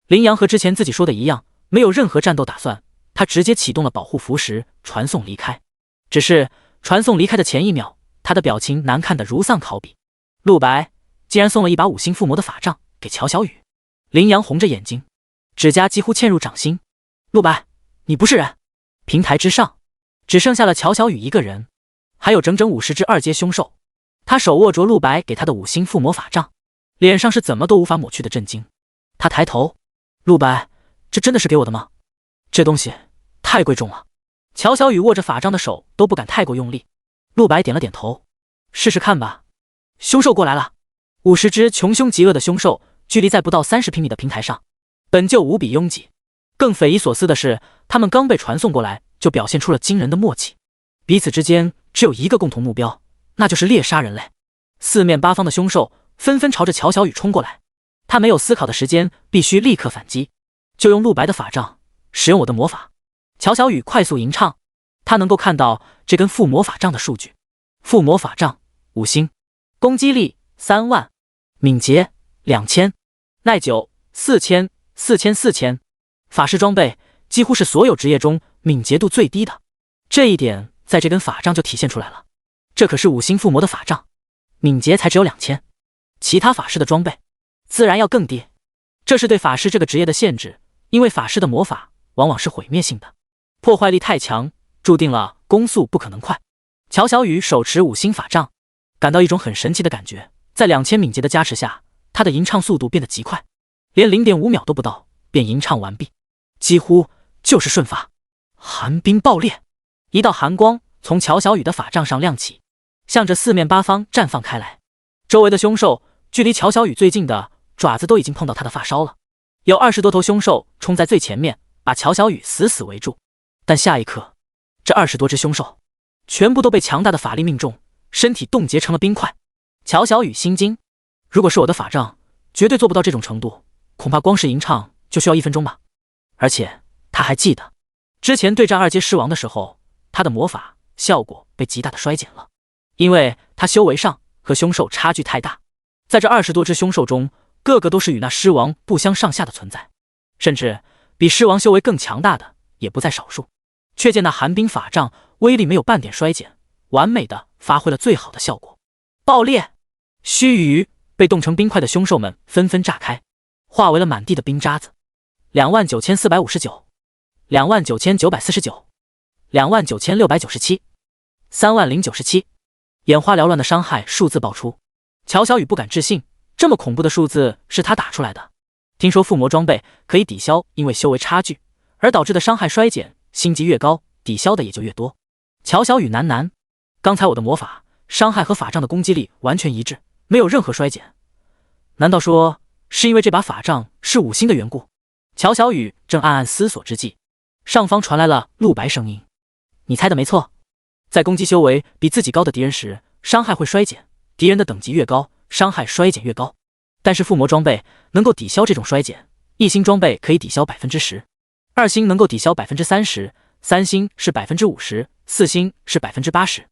林阳和之前自己说的一样，没有任何战斗打算，他直接启动了保护符石，传送离开。只是传送离开的前一秒，他的表情难看得如丧考妣。陆白竟然送了一把5星附魔的法杖给乔小雨。林阳红着眼睛，指甲几乎嵌入掌心。陆白，你不是人！平台之上只剩下了乔小雨一个人，还有整整50只2阶凶兽。他手握着陆白给他的5星附魔法杖，脸上是怎么都无法抹去的震惊。他抬头，陆白，这真的是给我的吗？这东西太贵重了。乔小雨握着法杖的手都不敢太过用力。陆白点了点头，试试看吧。凶兽过来了，50只穷凶极恶的凶兽，距离在不到30平米的平台上，本就无比拥挤。更匪夷所思的是，他们刚被传送过来，就表现出了惊人的默契，彼此之间只有一个共同目标，那就是猎杀人类。四面八方的凶兽纷纷朝着乔小雨冲过来，他没有思考的时间，必须立刻反击。就用陆白的法杖，使用我的魔法。乔小雨快速吟唱，他能够看到这根附魔法杖的数据。附魔法杖5星，攻击力3万，敏捷2000，耐久4000，法师装备几乎是所有职业中敏捷度最低的，这一点在这根法杖就体现出来了。这可是5星附魔的法杖，敏捷才只有2000，其他法师的装备自然要更低。这是对法师这个职业的限制，因为法师的魔法往往是毁灭性的，破坏力太强，注定了攻速不可能快。乔小雨手持5星法杖，感到一种很神奇的感觉，在2000敏捷的加持下，他的吟唱速度变得极快，连0.5秒都不到便吟唱完毕，几乎就是瞬发。寒冰爆裂，一道寒光从乔小雨的法杖上亮起，向着四面八方绽放开来。周围的凶兽距离乔小雨最近的爪子都已经碰到他的发梢了，有20多头凶兽冲在最前面，把乔小雨死死围住。但下一刻，这20多只凶兽全部都被强大的法力命中，身体冻结成了冰块。乔小雨心惊，如果是我的法杖，绝对做不到这种程度，恐怕光是吟唱就需要1分钟吧。而且他还记得，之前对战2阶狮王的时候，他的魔法效果被极大的衰减了，因为他修为上和凶兽差距太大。在这20多只凶兽中，个个都是与那狮王不相上下的存在，甚至比狮王修为更强大的也不在少数。却见那寒冰法杖威力没有半点衰减，完美的发挥了最好的效果。爆裂！须臾，被冻成冰块的凶兽们纷纷炸开，化为了满地的冰渣子。29459 29949 29697 3097，眼花缭乱的伤害数字爆出。乔小雨不敢置信，这么恐怖的数字是他打出来的。听说附魔装备可以抵消因为修为差距而导致的伤害衰减，星级越高，抵消的也就越多。乔小雨喃喃，刚才我的魔法伤害和法杖的攻击力完全一致，没有任何衰减。难道说是因为这把法杖是5星的缘故？乔小雨正暗暗思索之际，上方传来了陆白声音：你猜的没错，在攻击修为比自己高的敌人时，伤害会衰减，敌人的等级越高，伤害衰减越高。但是附魔装备能够抵消这种衰减，1星装备可以抵消 10%，2星能够抵消 30%，3星是 50%，4星是 80%，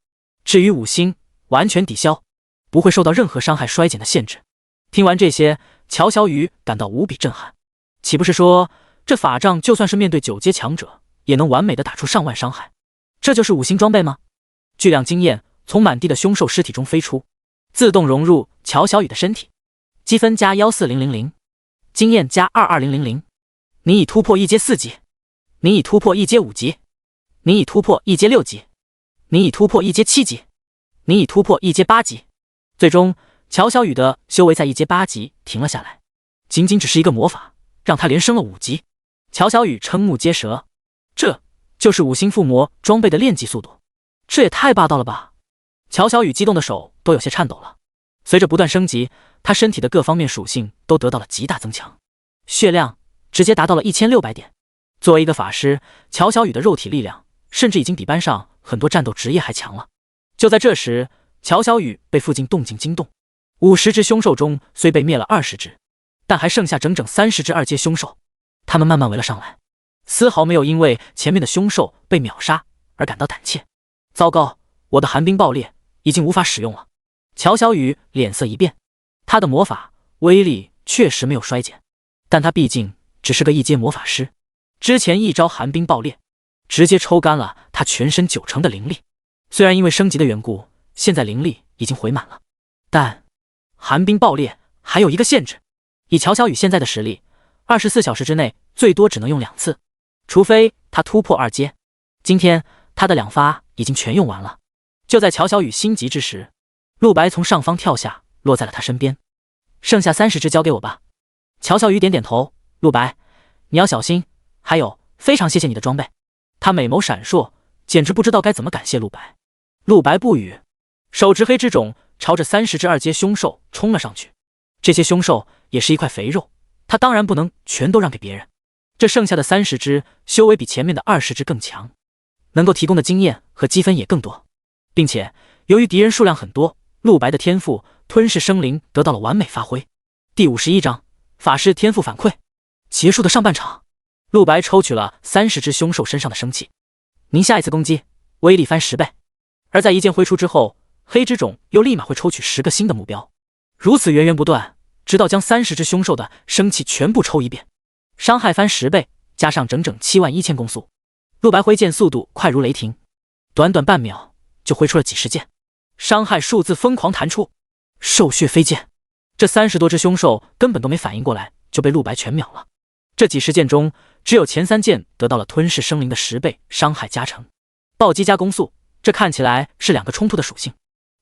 至于5星完全抵消，不会受到任何伤害衰减的限制。听完这些，乔小雨感到无比震撼。岂不是说这法杖就算是面对9阶强者也能完美的打出上万伤害？这就是5星装备吗？巨量经验从满地的凶兽尸体中飞出，自动融入乔小雨的身体。积分加14000，经验加22000。你已突破1阶4级，你已突破1阶5级，你已突破1阶6级，你已突破1阶7级，你已突破1阶8级。最终乔小雨的修为在1阶8级停了下来，仅仅只是一个魔法让他连升了5级。乔小雨瞠目结舌，这就是5星附魔装备的炼级速度，这也太霸道了吧！乔小雨激动的手都有些颤抖了。随着不断升级，他身体的各方面属性都得到了极大增强，血量直接达到了1600点。作为一个法师，乔小雨的肉体力量甚至已经比班上很多战斗职业还强了。就在这时，乔小雨被附近动静惊动，50只凶兽中虽被灭了20只，但还剩下整整30只2阶凶兽，他们慢慢围了上来，丝毫没有因为前面的凶兽被秒杀而感到胆怯。糟糕，我的寒冰爆裂已经无法使用了。乔小雨脸色一变，他的魔法威力确实没有衰减，但他毕竟只是个1阶魔法师，之前一招寒冰爆裂直接抽干了他全身90%的灵力。虽然因为升级的缘故，现在灵力已经回满了，但寒冰爆裂还有一个限制，以乔小雨现在的实力，24小时之内最多只能用2次，除非他突破2阶。今天他的2发已经全用完了。就在乔小雨心急之时，陆白从上方跳下，落在了他身边。剩下30只交给我吧。乔小雨点点头，陆白，你要小心，还有非常谢谢你的装备。他美眸闪烁，简直不知道该怎么感谢陆白。陆白不语，手执黑之种朝着30只2阶凶兽冲了上去。这些凶兽也是一块肥肉，他当然不能全都让给别人。这剩下的30只修为比前面的20只更强，能够提供的经验和积分也更多，并且由于敌人数量很多，陆白的天赋吞噬生灵得到了完美发挥。第51章法师天赋反馈结束的上半场，陆白抽取了30只凶兽身上的生气，您下一次攻击威力翻10倍，而在一剑挥出之后，黑之种又立马会抽取10个新的目标，如此源源不断，直到将30只凶兽的生气全部抽一遍，伤害翻10倍，加上整整71000攻速。陆白挥剑速度快如雷霆，短短半秒就挥出了几十剑，伤害数字疯狂弹出，兽血飞溅。这30多只凶兽根本都没反应过来，就被陆白全秒了。这几十剑中，只有前3剑得到了吞噬生灵的10倍伤害加成。暴击加攻速，这看起来是2个冲突的属性，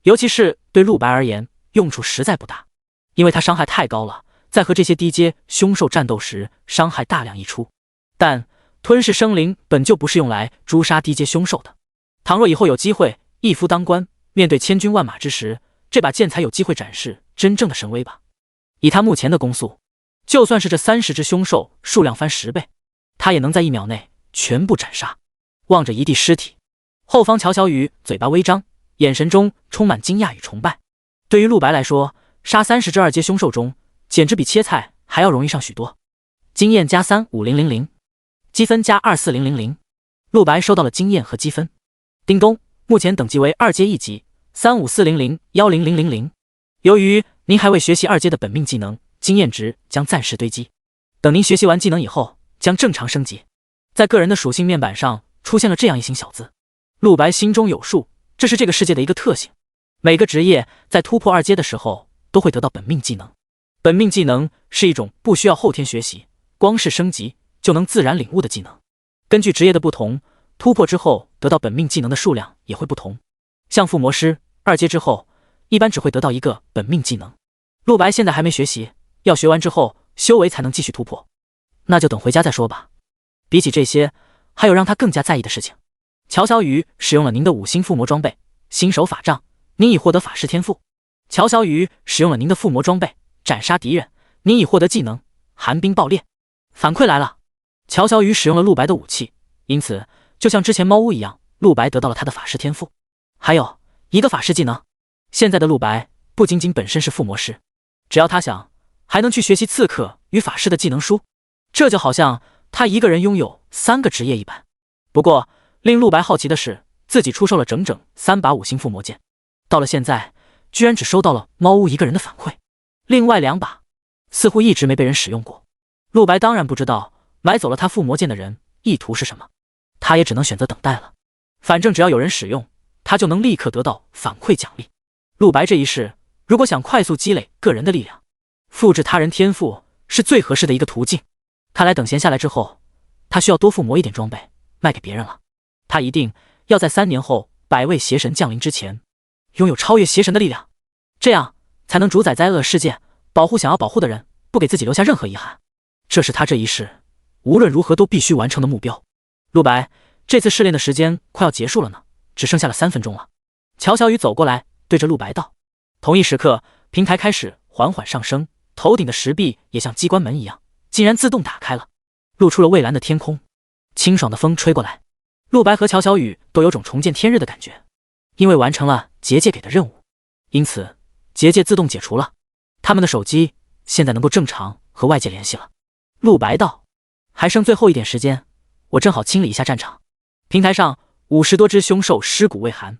尤其是对陆白而言，用处实在不大，因为他伤害太高了，在和这些低阶凶兽战斗时，伤害大量溢出。但吞噬生灵本就不是用来诛杀低阶凶兽的，倘若以后有机会一夫当关，面对千军万马之时，这把剑才有机会展示真正的神威吧。以他目前的攻速，就算是这30只凶兽数量翻10倍，他也能在1秒内全部斩杀。望着一地尸体，后方乔小雨嘴巴微张，眼神中充满惊讶与崇拜。对于陆白来说，杀30只2阶凶兽中，简直比切菜还要容易上许多。经验加35000，积分加24000。陆白收到了经验和积分。叮咚，目前等级为2阶1级，35400-10000。由于您还未学习2阶的本命技能，经验值将暂时堆积。等您学习完技能以后，将正常升级。在个人的属性面板上出现了这样一行小字。陆白心中有数，这是这个世界的一个特性。每个职业在突破2阶的时候，都会得到本命技能。本命技能是一种不需要后天学习，光是升级就能自然领悟的技能。根据职业的不同，突破之后得到本命技能的数量也会不同。像附魔师2阶之后，一般只会得到一个本命技能。陆白现在还没学习，要学完之后修为才能继续突破，那就等回家再说吧。比起这些，还有让他更加在意的事情。乔小雨使用了您的5星附魔装备新手法杖，您已获得法师天赋。乔小雨使用了您的附魔装备斩杀敌人，您已获得技能寒冰爆裂。反馈来了，乔小雨使用了陆白的武器，因此就像之前猫屋一样，陆白得到了他的法师天赋，还有一个法师技能。现在的陆白不仅仅本身是附魔师，只要他想，还能去学习刺客与法师的技能书，这就好像他一个人拥有3个职业一般。不过令陆白好奇的是，自己出售了整整3把5星附魔剑，到了现在居然只收到了猫屋一个人的反馈，另外2把似乎一直没被人使用过。陆白当然不知道买走了他附魔剑的人意图是什么，他也只能选择等待了。反正只要有人使用，他就能立刻得到反馈奖励。陆白这一世如果想快速积累个人的力量，复制他人天赋是最合适的一个途径。看来等闲下来之后，他需要多附魔一点装备卖给别人了。他一定要在3年后百位邪神降临之前拥有超越邪神的力量，这样才能主宰灾厄世界，保护想要保护的人，不给自己留下任何遗憾。这是他这一世无论如何都必须完成的目标。陆白，这次试炼的时间快要结束了呢，只剩下了3分钟了。乔小雨走过来对着陆白道。同一时刻，平台开始缓缓上升，头顶的石壁也像机关门一样，竟然自动打开了，露出了蔚蓝的天空。清爽的风吹过来，陆白和乔小雨都有种重见天日的感觉。因为完成了结界给的任务，因此结界自动解除了，他们的手机现在能够正常和外界联系了。陆白道，还剩最后一点时间，我正好清理一下战场。平台上50多只凶兽尸骨未寒，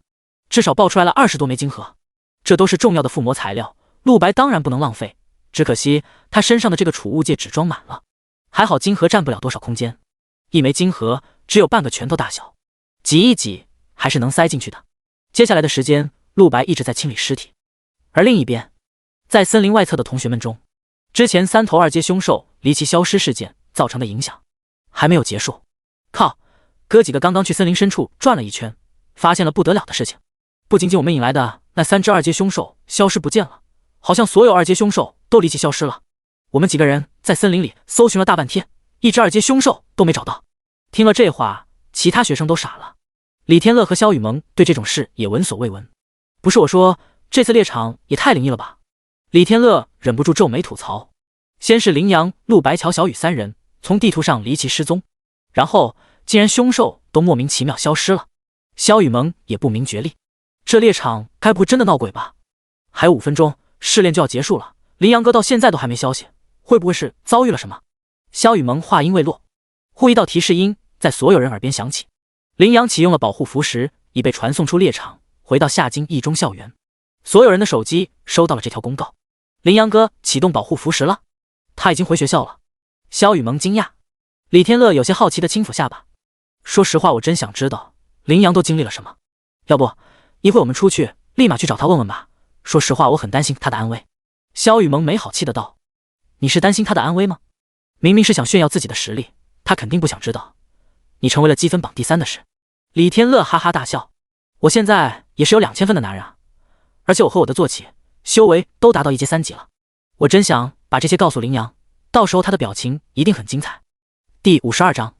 至少爆出来了20多枚晶核，这都是重要的附魔材料，陆白当然不能浪费。只可惜他身上的这个储物戒只装满了，还好晶核占不了多少空间，一枚晶核只有半个拳头大小，挤一挤还是能塞进去的。接下来的时间，陆白一直在清理尸体。而另一边，在森林外侧的同学们中，之前3头2阶凶兽离奇消失事件造成的影响还没有结束。靠，哥几个刚刚去森林深处转了一圈，发现了不得了的事情。不仅仅我们引来的那3只2阶凶兽消失不见了，好像所有2阶凶兽都离奇消失了。我们几个人在森林里搜寻了大半天，一只2阶凶兽都没找到。听了这话，其他学生都傻了。李天乐和萧雨萌对这种事也闻所未闻。不是我说，这次猎场也太灵异了吧？李天乐忍不住皱眉吐槽。先是羚羊、陆白、乔小雨3人从地图上离奇失踪，然后竟然凶兽都莫名其妙消失了。萧雨萌也不明觉厉，这猎场该不会真的闹鬼吧？还有5分钟，试炼就要结束了，羚羊哥到现在都还没消息，会不会是遭遇了什么？萧雨萌话音未落，忽一道提示音在所有人耳边响起。羚羊启用了保护符石，已被传送出猎场，回到夏京一中校园。所有人的手机收到了这条公告。羚羊哥启动保护符石了，他已经回学校了。萧雨萌惊讶。李天乐有些好奇的轻抚下巴，说实话，我真想知道羚羊都经历了什么。要不一会我们出去立马去找他问问吧，说实话我很担心他的安危。萧雨萌没好气的道。你是担心他的安危吗？明明是想炫耀自己的实力，他肯定不想知道你成为了积分榜第3的事。李天乐哈哈大笑。我现在也是有2000分的男人啊，而且我和我的坐骑修为都达到1阶3级了。我真想把这些告诉羚羊，到时候他的表情一定很精彩。第52章，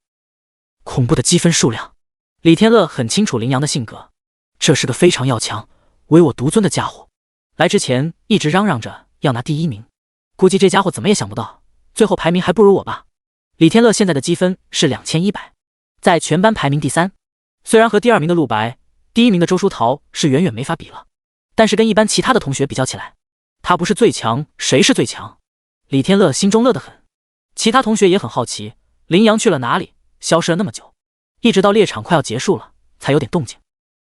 恐怖的积分数量。李天乐很清楚羚羊的性格，这是个非常要强、唯我独尊的家伙。来之前一直嚷嚷着要拿第1名，估计这家伙怎么也想不到，最后排名还不如我吧。李天乐现在的积分是2100，在全班排名第3。虽然和第2名的陆白、第1名的周书桃是远远没法比了，但是跟一般其他的同学比较起来，他不是最强，谁是最强？李天乐心中乐得很。其他同学也很好奇，羚羊去了哪里，消失了那么久，一直到猎场快要结束了才有点动静。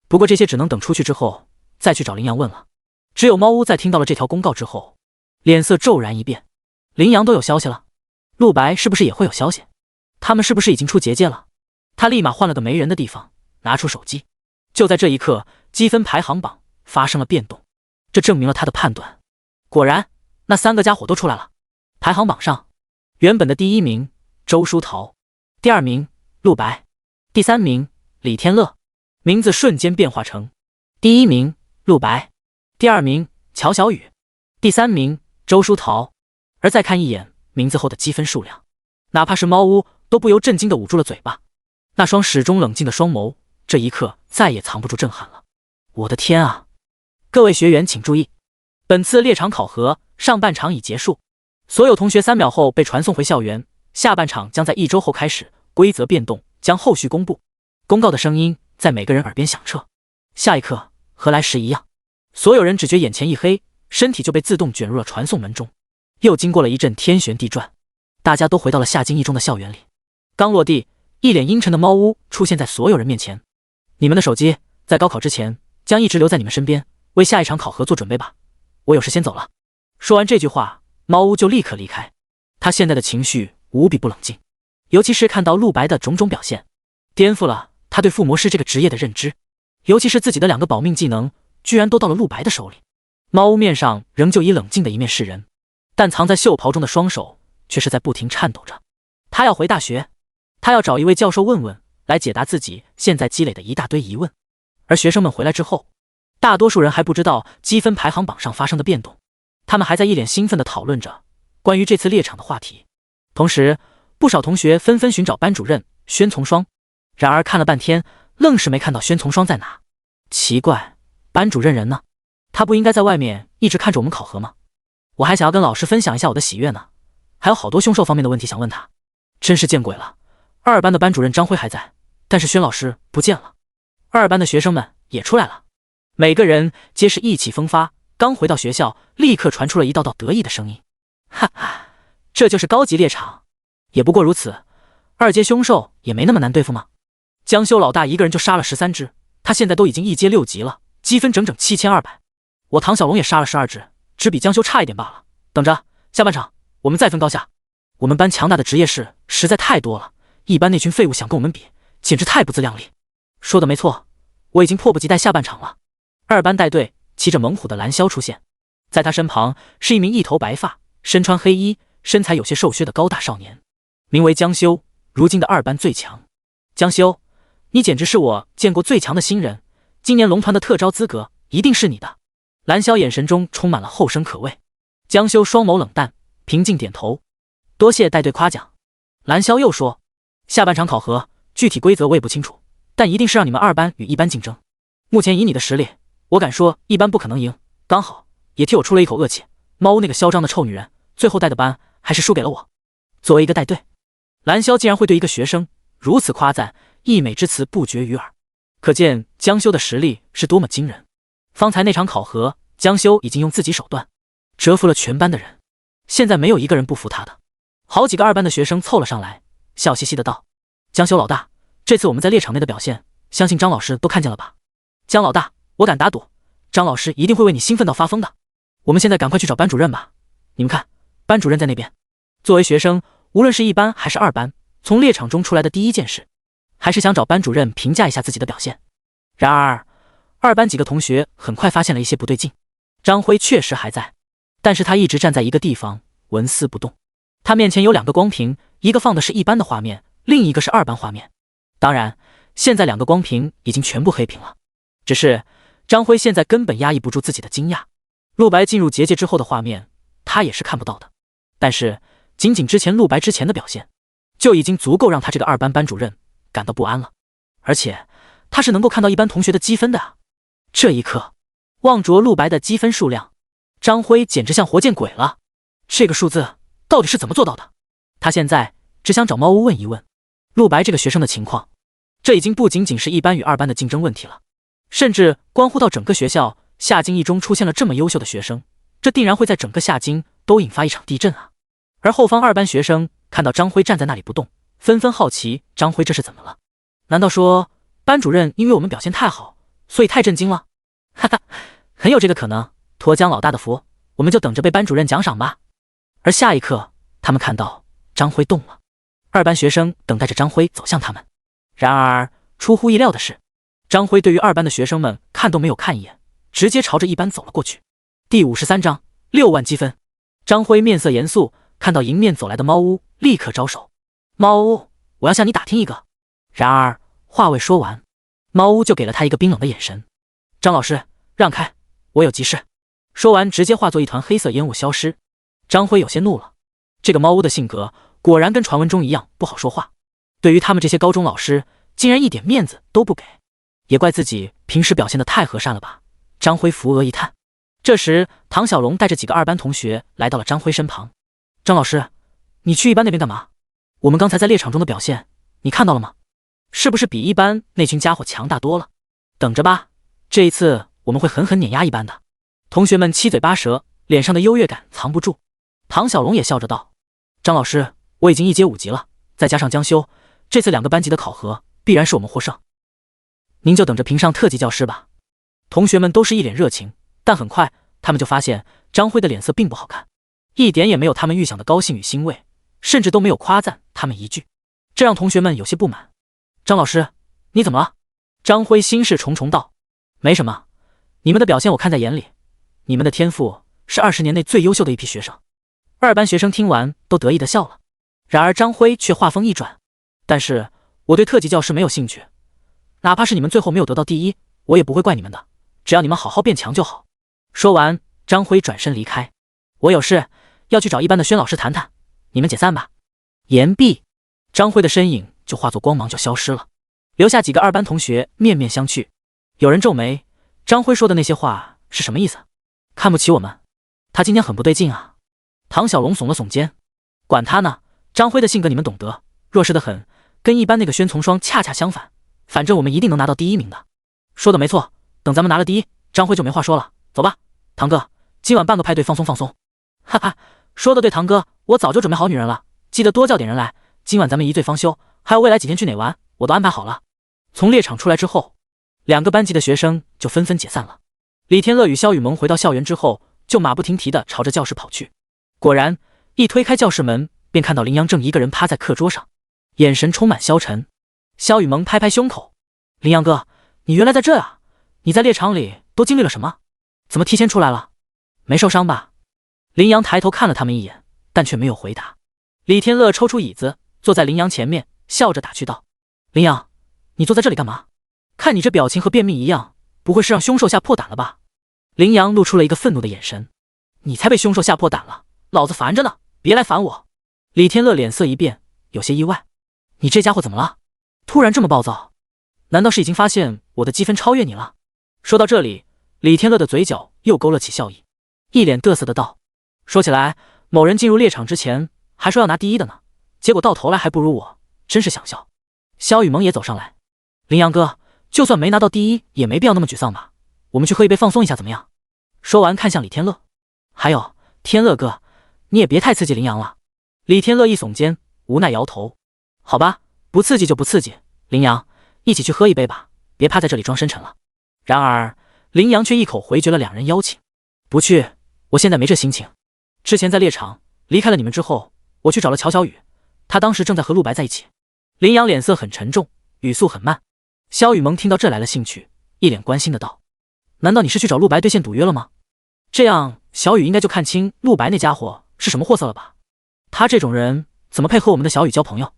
不过这些只能等出去之后再去找羚羊问了。只有猫屋在听到了这条公告之后，脸色骤然一变。羚羊都有消息了，陆白是不是也会有消息？他们是不是已经出结界了？他立马换了个没人的地方，拿出手机。就在这一刻，积分排行榜发生了变动，这证明了他的判断。果然，那3个家伙都出来了。排行榜上，原本的第1名周书桃，第2名陆白，第3名李天乐，名字瞬间变化成第1名陆白，第2名乔小雨，第3名周书桃。而再看一眼名字后的积分数量，哪怕是猫屋都不由震惊地捂住了嘴巴。那双始终冷静的双眸，这一刻再也藏不住震撼了。我的天啊！各位学员请注意，本次猎场考核上半场已结束，所有同学3秒后被传送回校园，下半场将在1周后开始，规则变动将后续公布。公告的声音在每个人耳边响彻。下一刻和来时一样，所有人只觉眼前一黑，身体就被自动卷入了传送门中。又经过了一阵天旋地转，大家都回到了夏京一中的校园里。刚落地，一脸阴沉的猫屋出现在所有人面前。你们的手机在高考之前将一直留在你们身边，为下一场考核做准备吧，我有事先走了。说完这句话，猫屋就立刻离开。他现在的情绪无比不冷静，尤其是看到陆白的种种表现，颠覆了他对附魔师这个职业的认知。尤其是自己的2个保命技能居然都到了陆白的手里。猫屋面上仍旧以冷静的一面示人，但藏在袖袍中的双手却是在不停颤抖着。他要回大学，他要找一位教授问问，来解答自己现在积累的一大堆疑问。而学生们回来之后，大多数人还不知道积分排行榜上发生的变动，他们还在一脸兴奋地讨论着关于这次猎场的话题。同时，不少同学纷纷寻找班主任宣从双，然而看了半天，愣是没看到宣从双在哪。奇怪，班主任人呢？他不应该在外面一直看着我们考核吗？我还想要跟老师分享一下我的喜悦呢，还有好多凶兽方面的问题想问他。真是见鬼了！2班的班主任张辉还在，但是宣老师不见了。2班的学生们也出来了，每个人皆是意气风发。刚回到学校，立刻传出了一道道得意的声音：哈哈，这就是高级猎场，也不过如此。2阶凶兽也没那么难对付吗？江修老大一个人就杀了13只，他现在都已经1阶6级了，积分整整7200。我唐小龙也杀了12只，只比江修差一点罢了。等着，下半场我们再分高下。我们班强大的职业士实在太多了，一班那群废物想跟我们比，简直太不自量力。说的没错，我已经迫不及待下半场了。2班带队骑着猛虎的蓝霄出现，在他身旁是一名一头白发、身穿黑衣、身材有些瘦削的高大少年，名为江修，如今的2班最强。江修，你简直是我见过最强的新人，今年龙团的特招资格一定是你的。蓝霄眼神中充满了后生可畏。江修双眸冷淡，平静点头，多谢带队夸奖。蓝霄又说，下半场考核具体规则我也不清楚，但一定是让你们2班与1班竞争。目前以你的实力，我敢说1班不可能赢，刚好也替我出了一口恶气。猫屋那个嚣张的臭女人，最后带的班还是输给了我。作为一个带队，蓝霄竟然会对一个学生如此夸赞，溢美之词不绝于耳，可见江修的实力是多么惊人。方才那场考核，江修已经用自己手段折服了全班的人，现在没有一个人不服他的。好几个2班的学生凑了上来，笑嘻嘻的道：江修老大，这次我们在猎场内的表现，相信张老师都看见了吧？江老大，我敢打赌，张老师一定会为你兴奋到发疯的。我们现在赶快去找班主任吧。你们看，班主任在那边。作为学生，无论是1班还是2班，从猎场中出来的第一件事，还是想找班主任评价一下自己的表现。然而2班几个同学很快发现了一些不对劲。张辉确实还在，但是他一直站在一个地方纹丝不动。他面前有2个光屏，一个放的是1班的画面，另一个是2班画面。当然，现在2个光屏已经全部黑屏了。只是张辉现在根本压抑不住自己的惊讶。陆白进入结界之后的画面，他也是看不到的。但是仅仅之前陆白之前的表现，就已经足够让他这个2班班主任感到不安了。而且他是能够看到1班同学的积分的啊。这一刻，望着陆白的积分数量，张辉简直像活见鬼了。这个数字到底是怎么做到的？他现在只想找猫屋问一问陆白这个学生的情况。这已经不仅仅是1班与2班的竞争问题了，甚至关乎到整个学校。夏京一中出现了这么优秀的学生，这定然会在整个夏京都引发一场地震啊！而后方2班学生看到张辉站在那里不动，纷纷好奇张辉这是怎么了？难道说班主任因为我们表现太好，所以太震惊了？哈哈，很有这个可能。托江老大的福，我们就等着被班主任奖赏吧。而下一刻，他们看到张辉动了，2班学生等待着张辉走向他们。然而出乎意料的是，张辉对于2班的学生们看都没有看一眼，直接朝着1班走了过去。第53章， 6万积分。张辉面色严肃，看到迎面走来的猫屋，立刻招手。猫屋，我要向你打听一个。然而话未说完，猫屋就给了他一个冰冷的眼神。张老师，让开，我有急事。说完直接化作一团黑色烟雾消失。张辉有些怒了，这个猫屋的性格果然跟传闻中一样不好说话，对于他们这些高中老师竟然一点面子都不给，也怪自己平时表现得太和善了吧。张辉扶额一叹。这时唐小龙带着几个2班同学来到了张辉身旁。张老师，你去1班那边干嘛？我们刚才在猎场中的表现你看到了吗？是不是比1班那群家伙强大多了？等着吧，这一次我们会狠狠碾压1班的。同学们七嘴八舌，脸上的优越感藏不住。唐小龙也笑着道，张老师，我已经1阶5级了，再加上江修，这次2个班级的考核必然是我们获胜，您就等着评上特级教师吧。同学们都是一脸热情，但很快他们就发现张辉的脸色并不好看，一点也没有他们预想的高兴与欣慰，甚至都没有夸赞他们一句，这让同学们有些不满。张老师，你怎么了？张辉心事重重道，没什么，你们的表现我看在眼里，你们的天赋是20年内最优秀的一批学生。2班学生听完都得意地笑了。然而张辉却话锋一转，但是我对特级教师没有兴趣，哪怕是你们最后没有得到第1，我也不会怪你们的，只要你们好好变强就好。说完张辉转身离开，我有事要去找1班的轩老师谈谈，你们解散吧。言毕，张辉的身影就化作光芒就消失了，留下几个2班同学面面相觑。有人皱眉，张辉说的那些话是什么意思？看不起我们？他今天很不对劲啊。唐小龙耸了耸肩，管他呢，张辉的性格你们懂得，弱势的很，跟1班那个轩从双恰恰相反，反正我们一定能拿到第1名的。说的没错，等咱们拿了第1，张辉就没话说了。走吧，堂哥，今晚办个派对放松放松。哈哈，说的对，堂哥，我早就准备好女人了，记得多叫点人来，今晚咱们一醉方休，还有未来几天去哪玩，我都安排好了。从猎场出来之后，2个班级的学生就纷纷解散了。李天乐与肖雨萌回到校园之后，就马不停蹄地朝着教室跑去。果然，一推开教室门，便看到林阳正一个人趴在课桌上，眼神充满消沉。肖雨萌拍拍胸口，林阳哥，你原来在这啊？你在猎场里都经历了什么？怎么提前出来了？没受伤吧？林阳抬头看了他们一眼，但却没有回答。李天乐抽出椅子，坐在林阳前面，笑着打趣道，林阳，你坐在这里干嘛？看你这表情和便秘一样，不会是让凶兽吓破胆了吧？林阳露出了一个愤怒的眼神，你才被凶兽吓破胆了，老子烦着呢，别来烦我。李天乐脸色一变，有些意外，你这家伙怎么了？突然这么暴躁？难道是已经发现我的积分超越你了？说到这里，李天乐的嘴角又勾勒起笑意，一脸得瑟的道，说起来，某人进入猎场之前还说要拿第1的呢，结果到头来还不如我，真是想笑。肖雨萌也走上来，林阳哥，就算没拿到第1也没必要那么沮丧吧，我们去喝一杯放松一下怎么样？说完看向李天乐，还有天乐哥，你也别太刺激林阳了。李天乐一耸肩，无奈摇头，好吧，不刺激就不刺激，林阳，一起去喝一杯吧，别趴在这里装深沉了。然而林阳却一口回绝了2人邀请，不去，我现在没这心情。之前在猎场离开了你们之后，我去找了乔小雨，他当时正在和陆白在一起。林阳脸色很沉重，语速很慢。肖雨萌听到这来了兴趣，一脸关心的道，难道你是去找陆白兑现赌约了吗？这样小雨应该就看清陆白那家伙是什么货色了吧？他这种人怎么配合我们的小雨交朋友？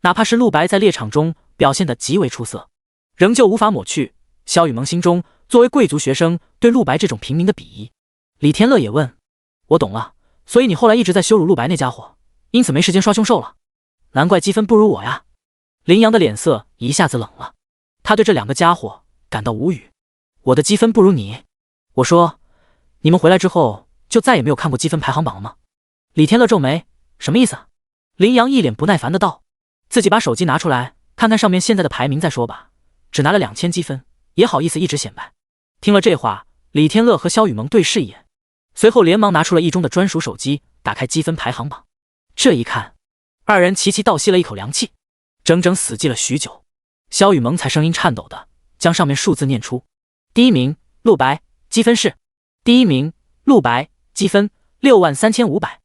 哪怕是陆白在猎场中表现得极为出色，仍旧无法抹去肖雨萌心中作为贵族学生对陆白这种平民的鄙夷。李天乐也问，我懂了，所以你后来一直在羞辱陆白那家伙，因此没时间刷凶兽了，难怪积分不如我呀。林阳的脸色一下子冷了，他对这2个家伙感到无语。我的积分不如你？我说，你们回来之后就再也没有看过积分排行榜了吗？李天乐皱眉，什么意思？林阳一脸不耐烦的道，自己把手机拿出来看看上面现在的排名再说吧，只拿了2000积分，也好意思一直显摆。听了这话，李天乐和肖雨萌对视一眼，随后连忙拿出了一中的专属手机，打开积分排行榜。这一看，2人齐齐倒吸了一口凉气，整整死寂了许久，肖雨萌才声音颤抖的将上面数字念出。第1名陆白，积分是第1名陆白，积分63500。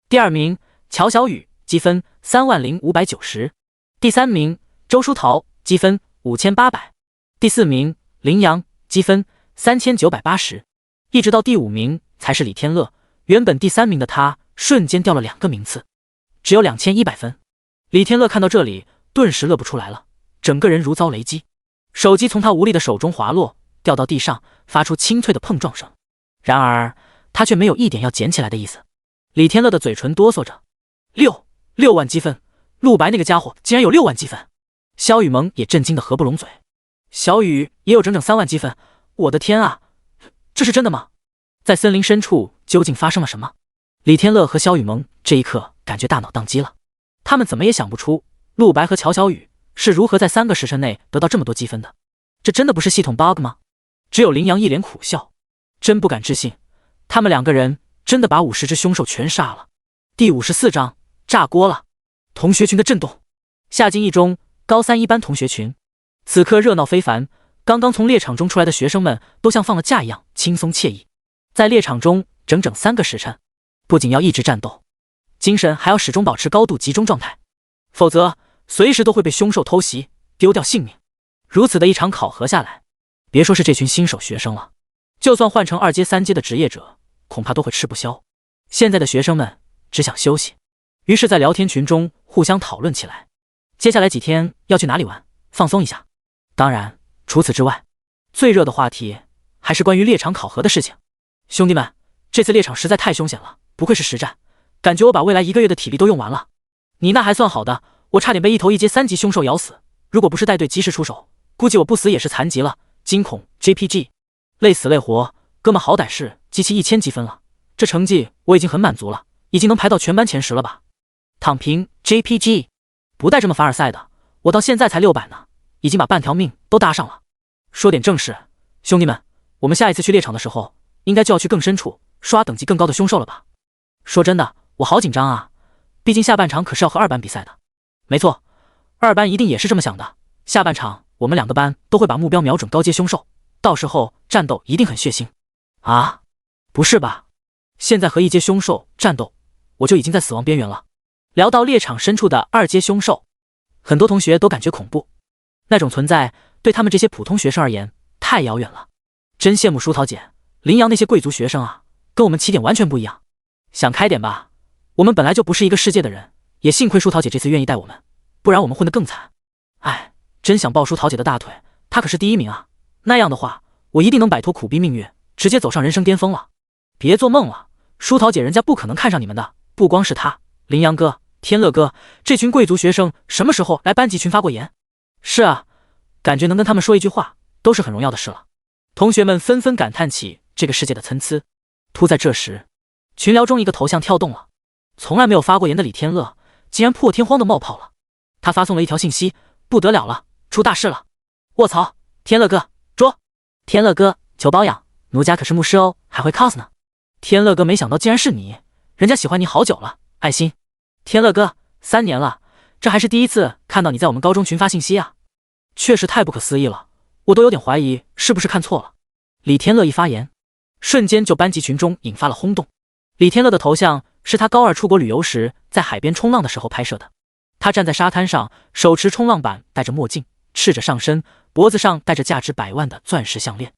第2名乔小雨，积分30590。第3名周书桃，积分5800。第4名林阳，积分3980。一直到第5名才是李天乐，原本第3名的他瞬间掉了2个名次，只有2100分。李天乐看到这里，顿时乐不出来了，整个人如遭雷击，手机从他无力的手中滑落，掉到地上，发出清脆的碰撞声。然而他却没有一点要捡起来的意思。李天乐的嘴唇哆嗦着，6万积分，陆白那个家伙竟然有6万积分。萧雨萌也震惊得合不拢嘴，小雨也有整整3万积分，我的天啊，这是真的吗？在森林深处究竟发生了什么？李天乐和萧雨萌这一刻感觉大脑宕机了，他们怎么也想不出陆白和乔小雨是如何在3个时辰内得到这么多积分的。这真的不是系统 bug 吗？只有林阳一脸苦笑，真不敢置信，他们2个人真的把50只凶兽全杀了。第54章炸锅了，同学群的震动。夏津一中高3一班同学群此刻热闹非凡，刚刚从猎场中出来的学生们都像放了假一样轻松惬意。在猎场中整整3个时辰，不仅要一直战斗，精神还要始终保持高度集中状态，否则随时都会被凶兽偷袭，丢掉性命。如此的一场考核下来，别说是这群新手学生了，就算换成2阶3阶的职业者，恐怕都会吃不消。现在的学生们只想休息，于是在聊天群中互相讨论起来，接下来几天要去哪里玩，放松一下。当然除此之外，最热的话题还是关于猎场考核的事情。兄弟们，这次猎场实在太凶险了，不愧是实战，感觉我把未来1个月的体力都用完了。你那还算好的，我差点被一头1阶3级凶兽咬死，如果不是带队及时出手，估计我不死也是残疾了。惊恐 JPG， 累死累活，哥们好歹是集齐1000积分了，这成绩我已经很满足了，已经能排到全班前10了吧。躺平 JPG， 不带这么凡尔赛的，我到现在才600呢，已经把半条命都搭上了。说点正事，兄弟们，我们下一次去猎场的时候，应该就要去更深处刷等级更高的凶兽了吧。说真的，我好紧张啊，毕竟下半场可是要和2班比赛的。没错，2班一定也是这么想的，下半场我们2个班都会把目标瞄准高阶凶兽，到时候战斗一定很血腥。啊，不是吧，现在和1阶凶兽战斗，我就已经在死亡边缘了。聊到猎场深处的2阶凶兽，很多同学都感觉恐怖，那种存在对他们这些普通学生而言太遥远了。真羡慕舒桃姐、林阳那些贵族学生啊，跟我们起点完全不一样。想开点吧，我们本来就不是一个世界的人，也幸亏舒桃姐这次愿意带我们，不然我们混得更惨。哎，真想抱舒桃姐的大腿，她可是第1名啊，那样的话我一定能摆脱苦逼命运，直接走上人生巅峰了。别做梦了，舒桃姐人家不可能看上你们的，不光是她，林阳哥、天乐哥这群贵族学生什么时候来班级群发过言？是啊，感觉能跟他们说一句话都是很荣耀的事了。同学们纷纷感叹起这个世界的参差。突在这时，群聊中一个头像跳动了，从来没有发过言的李天乐竟然破天荒的冒泡了。他发送了一条信息，不得了了，出大事了！卧槽，天乐哥捉！天乐哥求包养，奴家可是牧师哦，还会 cos 呢。天乐哥没想到竟然是你，人家喜欢你好久了，爱心。天乐哥3年了，这还是第一次看到你在我们高中群发信息啊，确实太不可思议了，我都有点怀疑是不是看错了。李天乐一发言，瞬间就班级群中引发了轰动。李天乐的头像是他高2出国旅游时在海边冲浪的时候拍摄的，他站在沙滩上，手持冲浪板，戴着墨镜，赤着上身，脖子上戴着价值100万的钻石项链。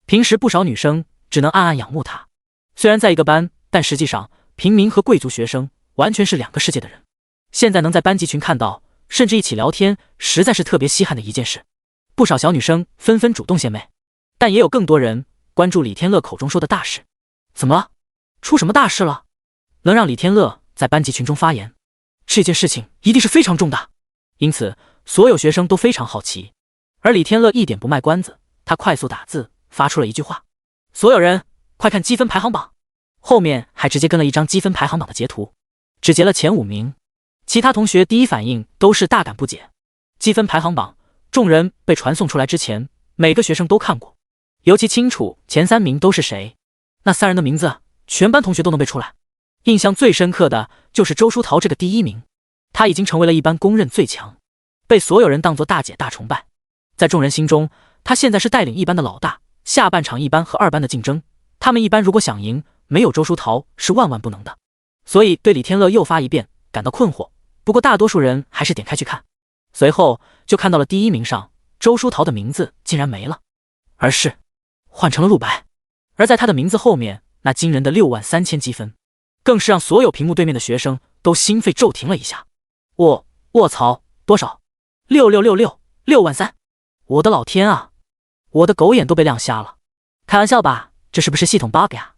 平时不少女生只能暗暗仰慕他。虽然在一个班，但实际上平民和贵族学生完全是2个世界的人。现在能在班级群看到，甚至一起聊天，实在是特别稀罕的一件事。不少小女生纷纷主动献媚，但也有更多人关注李天乐口中说的大事。怎么了？出什么大事了？能让李天乐在班级群中发言，这件事情一定是非常重大，因此所有学生都非常好奇。而李天乐一点不卖关子，他快速打字发出了一句话：所有人快看积分排行榜。后面还直接跟了一张积分排行榜的截图，只截了前5名。其他同学第一反应都是大感不解。积分排行榜众人被传送出来之前，每个学生都看过，尤其清楚前3名都是谁。那3人的名字全班同学都能背出来。印象最深刻的就是周书桃这个第1名，他已经成为了一班公认最强，被所有人当作大姐大崇拜。在众人心中，他现在是带领1班的老大，下半场1班和2班的竞争，他们1班如果想赢，没有周书桃是万万不能的。所以对李天乐又发一遍感到困惑，不过大多数人还是点开去看，随后就看到了第1名上周书桃的名字竟然没了，而是换成了陆白。而在他的名字后面，那惊人的63000积分更是让所有屏幕对面的学生都心肺骤停了一下。卧槽，多少？6666，63000！我的老天啊！我的狗眼都被亮瞎了！开玩笑吧？这是不是系统 bug 呀？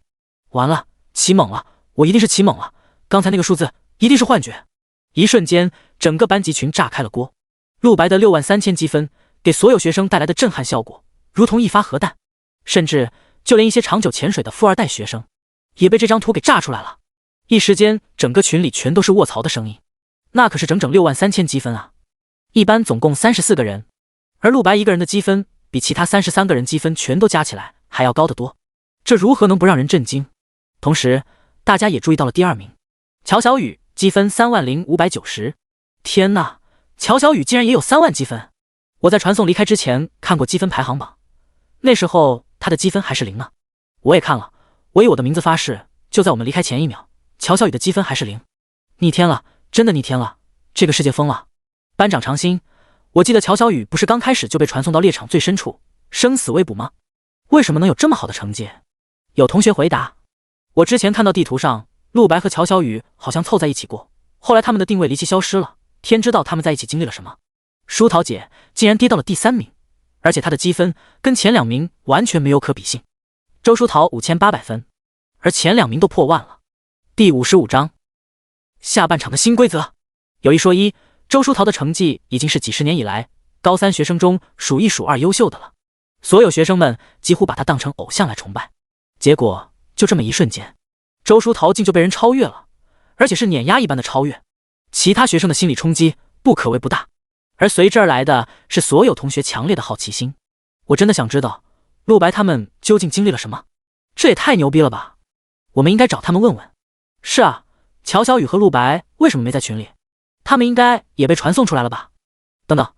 完了，起猛了！我一定是起猛了！刚才那个数字一定是幻觉！一瞬间，整个班级群炸开了锅。陆白的63000积分给所有学生带来的震撼效果，如同一发核弹，甚至就连一些长久潜水的富二代学生也被这张图给炸出来了。一时间，整个群里全都是卧槽的声音。那可是整整63000积分啊！一班总共34个人，而陆白一个人的积分比其他33个人积分全都加起来还要高得多，这如何能不让人震惊？同时，大家也注意到了第二名乔小雨，积分30590。天哪，乔小雨竟然也有3万积分！我在传送离开之前看过积分排行榜，那时候他的积分还是0呢。我也看了，我以我的名字发誓，就在我们离开前1秒，乔小雨的积分还是0。逆天了，真的逆天了，这个世界疯了！班长长兴，我记得乔小雨不是刚开始就被传送到猎场最深处，生死未卜吗？为什么能有这么好的成绩？有同学回答，我之前看到地图上陆白和乔小雨好像凑在一起过，后来他们的定位离奇消失了，天知道他们在一起经历了什么。舒桃姐竟然跌到了第3名，而且她的积分跟前2名完全没有可比性。周舒桃5800分，而前2名都破万了。第55章，下半场的新规则。有一说一，周舒桃的成绩已经是几十年以来高3学生中数1数2优秀的了，所有学生们几乎把她当成偶像来崇拜。结果就这么一瞬间，周舒桃竟就被人超越了，而且是碾压一般的超越。其他学生的心理冲击不可谓不大，而随之而来的是所有同学强烈的好奇心。我真的想知道陆白他们究竟经历了什么，这也太牛逼了吧！我们应该找他们问问。是啊，乔小雨和陆白为什么没在群里？他们应该也被传送出来了吧？等等，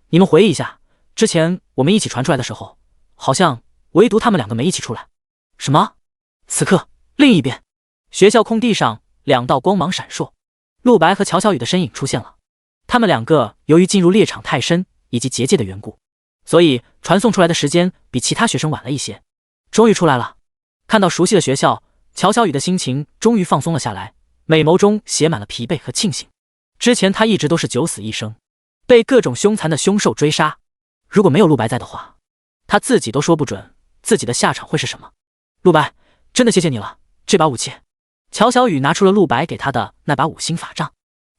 你们回忆一下，之前我们一起传出来的时候，好像唯独他们2个没一起出来。什么？此刻，另一边，学校空地上2道光芒闪烁，陆白和乔小雨的身影出现了。他们2个由于进入猎场太深以及结界的缘故，所以传送出来的时间比其他学生晚了一些。终于出来了，看到熟悉的学校，乔小雨的心情终于放松了下来，美眸中写满了疲惫和庆幸。之前他一直都是九死一生，被各种凶残的凶兽追杀，如果没有陆白在的话，他自己都说不准自己的下场会是什么。陆白，真的谢谢你了，这把武器。乔小雨拿出了陆白给他的那把5星法杖，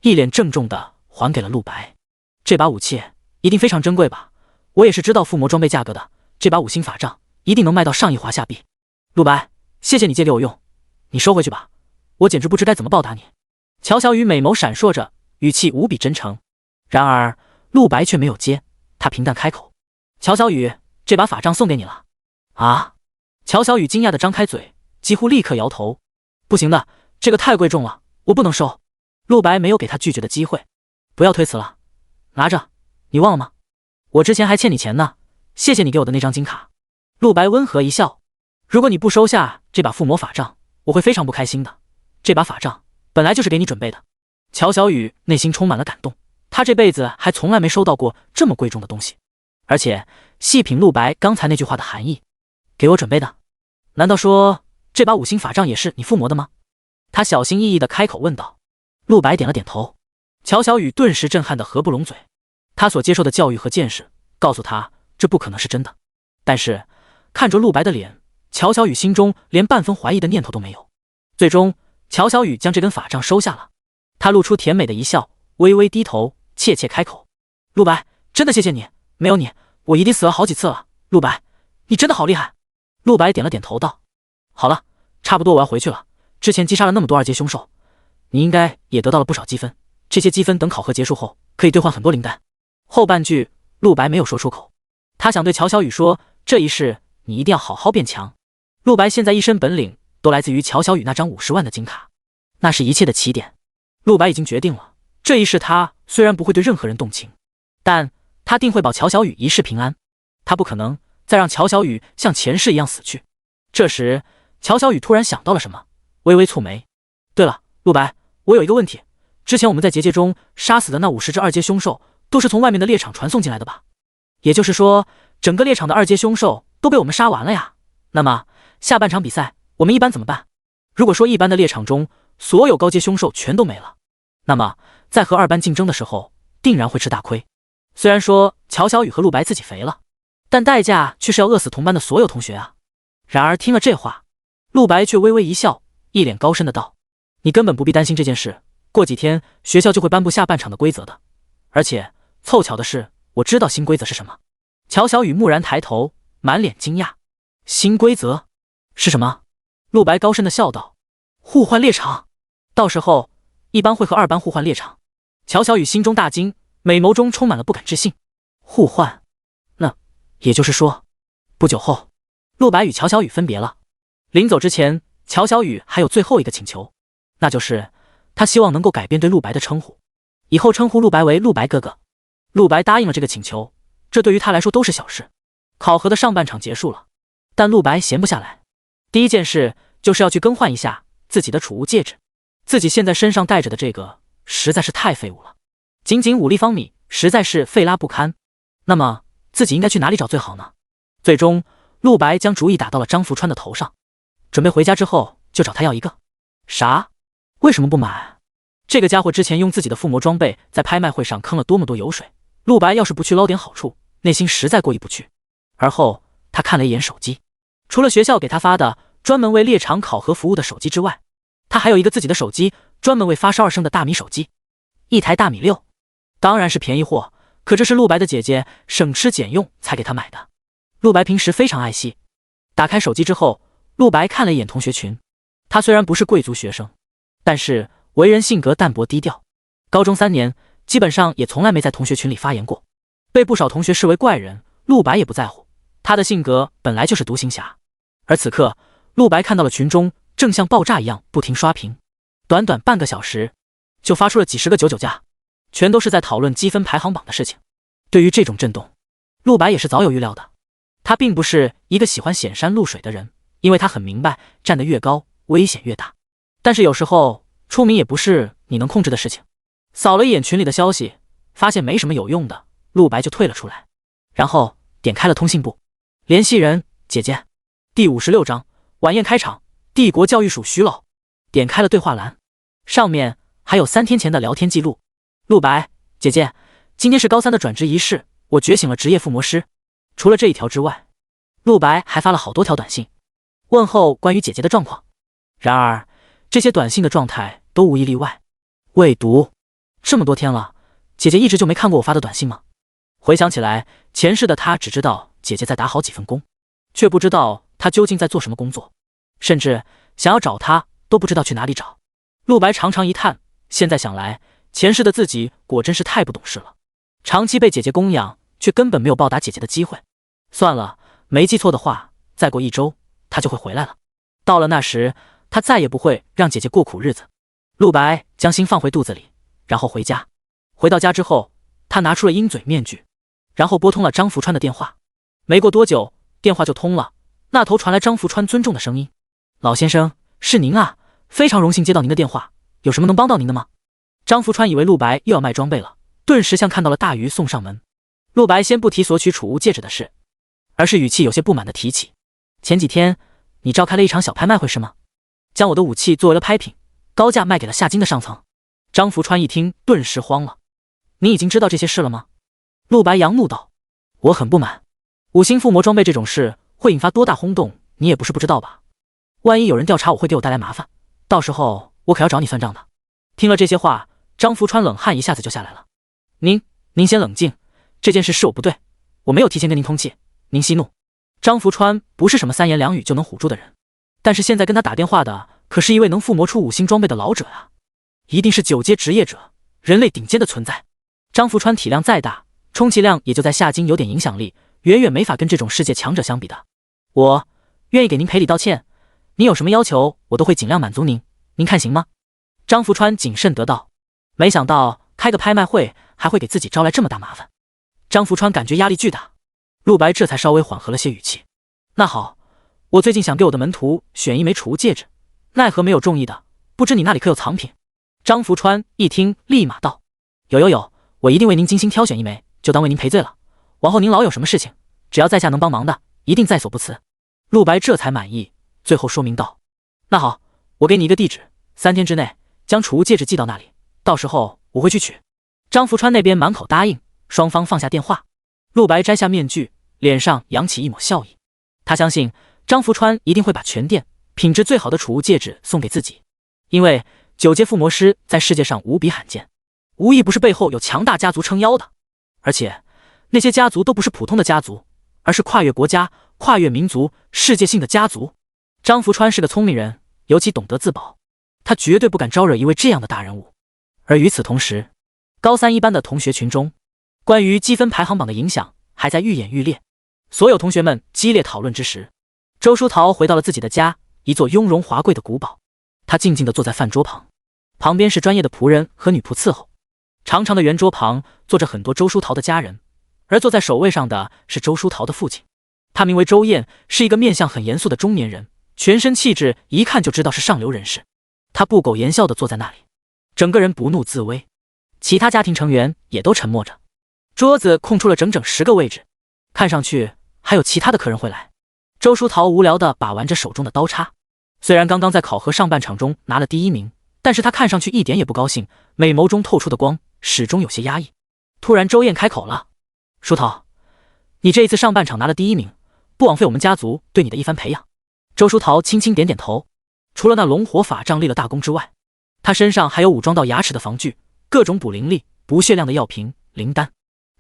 一脸郑重地还给了陆白。这把武器一定非常珍贵吧？我也是知道附魔装备价格的，这把5星法杖一定能卖到上亿华夏币。陆白，谢谢你借给我用，你收回去吧，我简直不知该怎么报答你。乔小雨美眸闪烁着，语气无比真诚。然而陆白却没有接，他平淡开口：乔小雨，这把法杖送给你了。啊！乔小雨惊讶地张开嘴，几乎立刻摇头。不行的，这个太贵重了，我不能收。陆白没有给他拒绝的机会。不要推辞了，拿着，你忘了吗？我之前还欠你钱呢，谢谢你给我的那张金卡。陆白温和一笑，如果你不收下这把附魔法杖，我会非常不开心的。这把法杖本来就是给你准备的。乔小雨内心充满了感动，他这辈子还从来没收到过这么贵重的东西，而且细品陆白刚才那句话的含义，给我准备的？难道说这把5星法杖也是你附魔的吗？他小心翼翼地开口问道。陆白点了点头。乔小雨顿时震撼得合不拢嘴，他所接受的教育和见识告诉他这不可能是真的，但是看着陆白的脸，乔小雨心中连半分怀疑的念头都没有。最终乔小雨将这根法杖收下了，他露出甜美的一笑，微微低头，怯怯开口：陆白，真的谢谢你，没有你我一定死了好几次了。陆白，你真的好厉害。陆白点了点头道：好了，差不多我要回去了，之前击杀了那么多2阶凶兽，你应该也得到了不少积分，这些积分等考核结束后可以兑换很多灵丹。后半句陆白没有说出口，他想对乔小雨说，这一世你一定要好好变强。陆白现在一身本领都来自于乔小雨那张50万的金卡，那是一切的起点。陆白已经决定了，这一世他虽然不会对任何人动情，但他定会保乔小雨一世平安，他不可能再让乔小雨像前世一样死去。这时乔小雨突然想到了什么，微微蹙眉。对了，陆白，我有一个问题，之前我们在结界中杀死的那50只2阶凶兽都是从外面的猎场传送进来的吧？也就是说整个猎场的2阶凶兽都被我们杀完了呀？那么下半场比赛我们一般怎么办？如果说一般的猎场中所有高阶凶兽全都没了，那么在和2班竞争的时候，定然会吃大亏。虽然说乔小雨和陆白自己肥了，但代价却是要饿死同班的所有同学啊。然而听了这话，陆白却微微一笑，一脸高深的道：“你根本不必担心这件事，过几天学校就会颁布下半场的规则的。而且凑巧的是，我知道新规则是什么。”乔小雨蓦然抬头，满脸惊讶：“新规则是什么？”陆白高深的笑道：“互换猎场，到时候1班会和2班互换猎场。”乔小雨心中大惊，美眸中充满了不敢置信。互换？那也就是说，不久后，陆白与乔小雨分别了。临走之前，乔小雨还有最后一个请求，那就是他希望能够改变对陆白的称呼，以后称呼陆白为陆白哥哥。陆白答应了这个请求，这对于他来说都是小事。考核的上半场结束了，但陆白闲不下来，第一件事就是要去更换一下自己的储物戒指。自己现在身上戴着的这个实在是太废物了，仅仅5立方米，实在是费拉不堪。那么自己应该去哪里找最好呢？最终陆白将主意打到了张福川的头上，准备回家之后就找他要一个。啥？为什么不买？这个家伙之前用自己的附魔装备在拍卖会上坑了多么多油水，陆白要是不去捞点好处，内心实在过意不去。而后他看了一眼手机，除了学校给他发的专门为猎场考核服务的手机之外，他还有一个自己的手机，专门为发烧而生的大米手机，一台大米6，当然是便宜货，可这是陆白的姐姐省吃俭用才给他买的。陆白平时非常爱惜。打开手机之后，陆白看了一眼同学群，他虽然不是贵族学生，但是为人性格淡泊低调，高中3年基本上也从来没在同学群里发言过，被不少同学视为怪人，陆白也不在乎，他的性格本来就是独行侠。而此刻陆白看到了群中正像爆炸一样不停刷屏，短短半个小时就发出了几十个99加，全都是在讨论积分排行榜的事情。对于这种震动，陆白也是早有预料的。他并不是一个喜欢显山露水的人，因为他很明白站得越高危险越大，但是有时候出名也不是你能控制的事情。扫了一眼群里的消息，发现没什么有用的，陆白就退了出来，然后点开了通信簿，联系人姐姐。第56章晚宴开场，帝国教育署徐老。点开了对话栏，上面还有3天前的聊天记录。陆白姐姐，今天是高3的转职仪式，我觉醒了职业附魔师。除了这一条之外，陆白还发了好多条短信，问候关于姐姐的状况。然而这些短信的状态都无一例外未读。这么多天了，姐姐一直就没看过我发的短信吗？回想起来，前世的她只知道姐姐在打好几份工，却不知道她究竟在做什么工作，甚至想要找她都不知道去哪里找。陆白长长一叹，现在想来，前世的自己果真是太不懂事了，长期被姐姐供养，却根本没有报答姐姐的机会。算了，没记错的话，再过1周她就会回来了，到了那时她再也不会让姐姐过苦日子。陆白将心放回肚子里，然后回家。回到家之后，他拿出了鹰嘴面具，然后拨通了张福川的电话。没过多久，电话就通了，那头传来张福川尊重的声音：“老先生，是您啊，非常荣幸接到您的电话，有什么能帮到您的吗？”张福川以为陆白又要卖装备了，顿时像看到了大鱼送上门。陆白先不提索取储物戒指的事，而是语气有些不满的提起：“前几天你召开了一场小拍卖会是吗？将我的武器作为了拍品，高价卖给了夏京的上层。”张福川一听顿时慌了：“你已经知道这些事了吗？”陆白扬怒道：“我很不满，五星附魔装备这种事会引发多大轰动，你也不是不知道吧？万一有人调查我，会给我带来麻烦，到时候我可要找你算账的。”听了这些话，张福川冷汗一下子就下来了：“您先冷静，这件事是我不对，我没有提前跟您通气，您息怒。”张福川不是什么3言2语就能唬住的人，但是现在跟他打电话的可是一位能附魔出5星装备的老者啊，一定是9阶职业者，人类顶尖的存在。张福川体量再大，充其量也就在夏京有点影响力，远远没法跟这种世界强者相比的。我愿意给您赔礼道歉，您有什么要求我都会尽量满足您，您看行吗？张福川谨慎得道，没想到开个拍卖会还会给自己招来这么大麻烦。张福川感觉压力巨大，陆白这才稍微缓和了些语气：“那好，我最近想给我的门徒选一枚储物戒指，奈何没有中意的，不知你那里可有藏品？”张福川一听立马道：“有，我一定为您精心挑选一枚，就当为您赔罪了。往后您老有什么事情，只要在下能帮忙的，一定在所不辞。”陆白这才满意，最后说明道：“那好，我给你一个地址3天之内将储物戒指寄到那里，到时候我会去取。张福川那边满口答应，双方放下电话。陆白摘下面具，脸上扬起一抹笑意。他相信张福川一定会把全店品质最好的储物戒指送给自己，因为9阶附魔师在世界上无比罕见，无疑不是背后有强大家族撑腰的，而且那些家族都不是普通的家族，而是跨越国家、跨越民族、世界性的家族。张福川是个聪明人，尤其懂得自保，他绝对不敢招惹一位这样的大人物。而与此同时，高3一班的同学群中，关于积分排行榜的影响还在愈演愈烈。所有同学们激烈讨论之时，周书桃回到了自己的家，一座雍容华贵的古堡。他静静地坐在饭桌旁，旁边是专业的仆人和女仆伺候。长长的圆桌旁坐着很多周书桃的家人，而坐在首位上的是周书桃的父亲。他名为周燕，是一个面相很严肃的中年人，全身气质一看就知道是上流人士。他不苟言笑地坐在那里，整个人不怒自威。其他家庭成员也都沉默着。桌子空出了整整10个位置，看上去还有其他的客人会来。周书桃无聊地把玩着手中的刀叉，虽然刚刚在考核上半场中拿了第1名，但是他看上去一点也不高兴，美眸中透出的光始终有些压抑。突然周燕开口了：书桃，你这一次上半场拿了第1名，不枉费我们家族对你的一番培养。周书桃轻轻点点头，除了那龙火法杖立了大功之外，他身上还有武装到牙齿的防具，各种补灵力、不血量的药瓶、灵丹，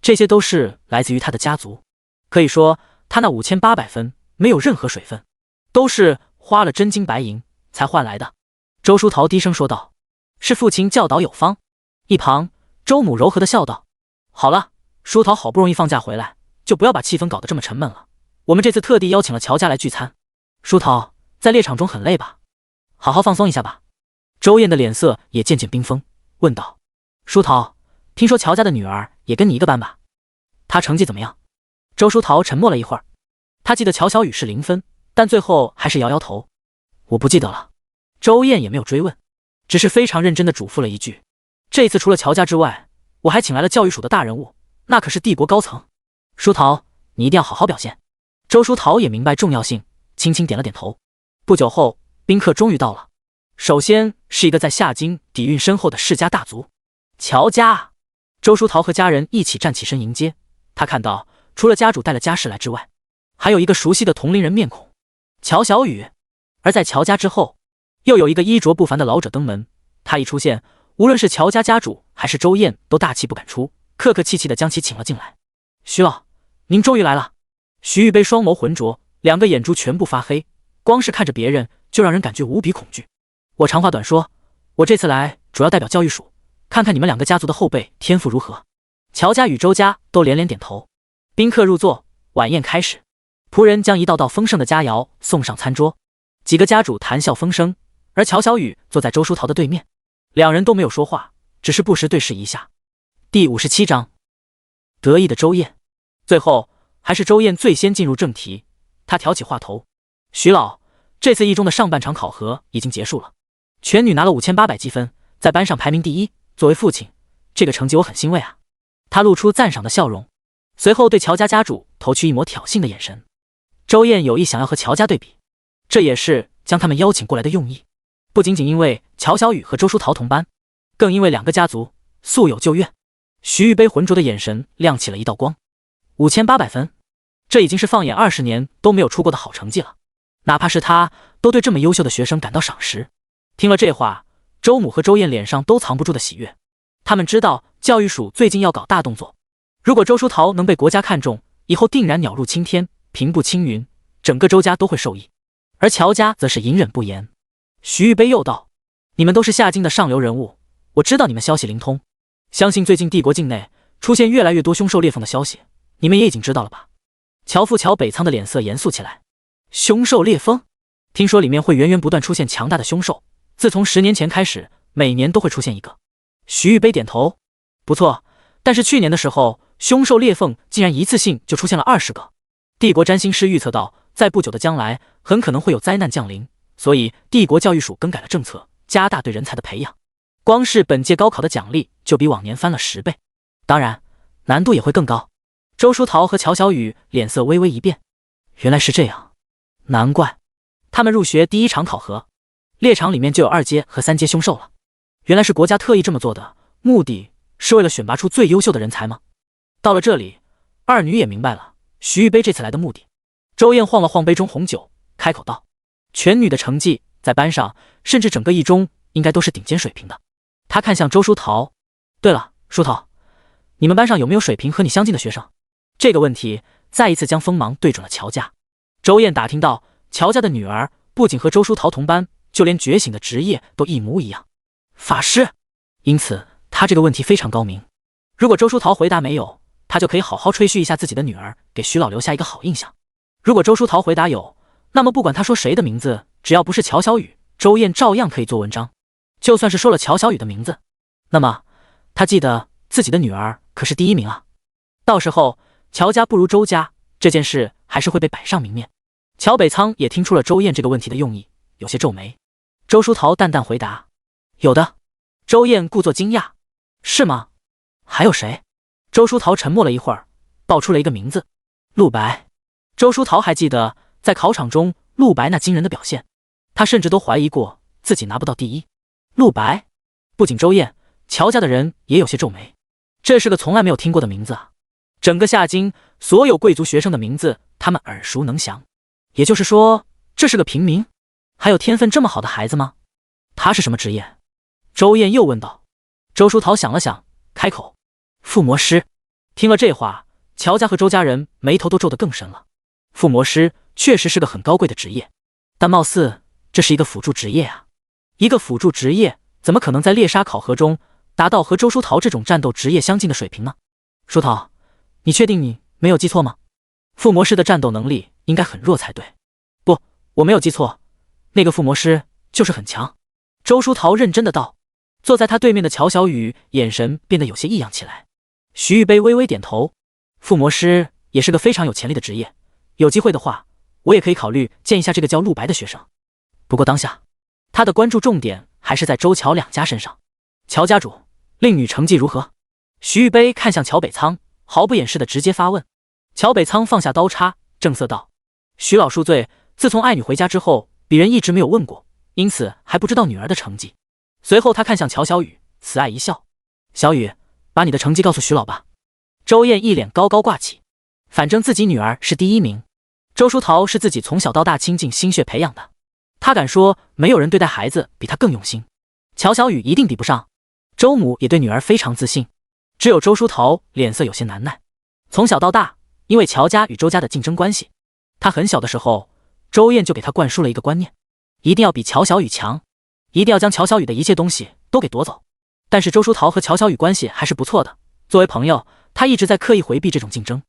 这些都是来自于他的家族。可以说他那5800分没有任何水分，都是花了真金白银才换来的。周书桃低声说道：是父亲教导有方。一旁周母柔和地笑道：好了，书桃好不容易放假回来，就不要把气氛搞得这么沉闷了。我们这次特地邀请了乔家来聚餐。书桃在猎场中很累吧？好好放松一下吧。周燕的脸色也渐渐冰封，问道：书桃，听说乔家的女儿也跟你一个班吧？她成绩怎么样？周书桃沉默了一会儿，他记得乔小雨是0分，但最后还是摇摇头：我不记得了。周燕也没有追问，只是非常认真地嘱咐了一句：这次除了乔家之外，我还请来了教育署的大人物，那可是帝国高层。书桃，你一定要好好表现。周书桃也明白重要性，轻轻点了点头。不久后，宾客终于到了。首先是一个在夏京底蕴深厚的世家大族，乔家。周书桃和家人一起站起身迎接。他看到除了家主带了家世来之外，还有一个熟悉的同龄人面孔，乔小雨。而在乔家之后，又有一个衣着不凡的老者登门。他一出现，无论是乔家家主还是周燕都大气不敢出，客客气气地将其请了进来。徐老，您终于来了。徐玉杯双眸浑浊，2个眼珠全部发黑，光是看着别人就让人感觉无比恐惧。我长话短说，我这次来主要代表教育署，看看你们2个家族的后辈天赋如何。乔家与周家都连连点头。宾客入座，晚宴开始。仆人将一道道丰盛的佳肴送上餐桌，几个家主谈笑风生，而乔小雨坐在周书桃的对面，2人都没有说话，只是不时对视一下。第57章，得意的周燕。最后还是周燕最先进入正题，她挑起话头：徐老，这次一中的上半场考核已经结束了，全女拿了5800积分，在班上排名第1。作为父亲，这个成绩我很欣慰啊。他露出赞赏的笑容，随后对乔家家主投去一抹挑衅的眼神。周燕有意想要和乔家对比，这也是将他们邀请过来的用意，不仅仅因为乔小雨和周书桃同班，更因为2个家族素有旧怨。徐玉杯浑浊的眼神亮起了一道光，5800分，这已经是放眼20年都没有出过的好成绩了，哪怕是他都对这么优秀的学生感到赏识。听了这话，周母和周燕脸上都藏不住的喜悦。他们知道教育署最近要搞大动作，如果周书桃能被国家看中，以后定然鸟入青天，平步青云，整个周家都会受益。而乔家则是隐忍不言。徐玉杯又道：你们都是夏京的上流人物，我知道你们消息灵通，相信最近帝国境内出现越来越多凶兽裂缝的消息，你们也已经知道了吧？乔父乔北仓的脸色严肃起来。凶兽裂缝？听说里面会源源不断出现强大的凶兽，自从10年前开始，每年都会出现一个。徐玉杯点头，不错，但是去年的时候，凶兽裂缝竟然一次性就出现了20个。帝国占星师预测到，在不久的将来，很可能会有灾难降临，所以帝国教育署更改了政策，加大对人才的培养。光是本届高考的奖励就比往年翻了10倍，当然，难度也会更高。周书桃和乔小雨脸色微微一变，原来是这样，难怪他们入学第1场考核猎场里面就有2阶和3阶凶兽了。原来是国家特意这么做的，目的是为了选拔出最优秀的人才吗？到了这里，二女也明白了徐玉杯这次来的目的。周燕晃了晃杯中红酒，开口道：“全女的成绩在班上，甚至整个一中应该都是顶尖水平的。”她看向周书桃：“对了，书桃，你们班上有没有水平和你相近的学生？”这个问题再一次将锋芒对准了乔家。周燕打听到，乔家的女儿不仅和周书桃同班，就连觉醒的职业都一模一样，法师。因此，她这个问题非常高明。如果周书桃回答没有，她就可以好好吹嘘一下自己的女儿，给徐老留下一个好印象。如果周书桃回答有，那么不管她说谁的名字，只要不是乔小雨，周燕照样可以做文章。就算是说了乔小雨的名字，那么她记得自己的女儿可是第1名啊。到时候乔家不如周家，这件事还是会被摆上明面。乔北仓也听出了周燕这个问题的用意，有些皱眉。周书桃淡淡回答：“有的。”周燕故作惊讶：“是吗？还有谁？”周书桃沉默了一会儿，报出了一个名字：陆白。周书桃还记得在考场中陆白那惊人的表现，他甚至都怀疑过自己拿不到第1。陆白，不仅周燕，乔家的人也有些皱眉，这是个从来没有听过的名字啊！整个夏京所有贵族学生的名字，他们耳熟能详。也就是说，这是个平民？还有天分这么好的孩子吗？他是什么职业？周燕又问道。周书桃想了想，开口：“附魔师。”听了这话，乔家和周家人眉头都皱得更深了。附魔师确实是个很高贵的职业，但貌似这是一个辅助职业啊！一个辅助职业怎么可能在猎杀考核中达到和周书桃这种战斗职业相近的水平呢？书桃，你确定你没有记错吗？附魔师的战斗能力应该很弱才对。不，我没有记错，那个附魔师就是很强。周书桃认真的道。坐在他对面的乔小雨眼神变得有些异样起来。徐玉杯微微点头，附魔师也是个非常有潜力的职业，有机会的话，我也可以考虑见一下这个叫陆白的学生。不过当下，他的关注重点还是在周乔两家身上。乔家主，令女成绩如何？徐玉杯看向乔北仓，毫不掩饰的直接发问。乔北仓放下刀叉，正色道：“徐老恕罪，自从爱女回家之后，鄙人一直没有问过，因此还不知道女儿的成绩。”随后他看向乔小雨，慈爱一笑：“小雨，把你的成绩告诉徐老吧。”周燕一脸高高挂起，反正自己女儿是第1名，周书桃是自己从小到大倾尽心血培养的，他敢说没有人对待孩子比他更用心，乔小雨一定比不上。周母也对女儿非常自信，只有周书桃脸色有些难耐。从小到大，因为乔家与周家的竞争关系，他很小的时候，周燕就给他灌输了一个观念，一定要比乔小雨强，一定要将乔小雨的一切东西都给夺走。但是周书桃和乔小雨关系还是不错的，作为朋友，他一直在刻意回避这种竞争，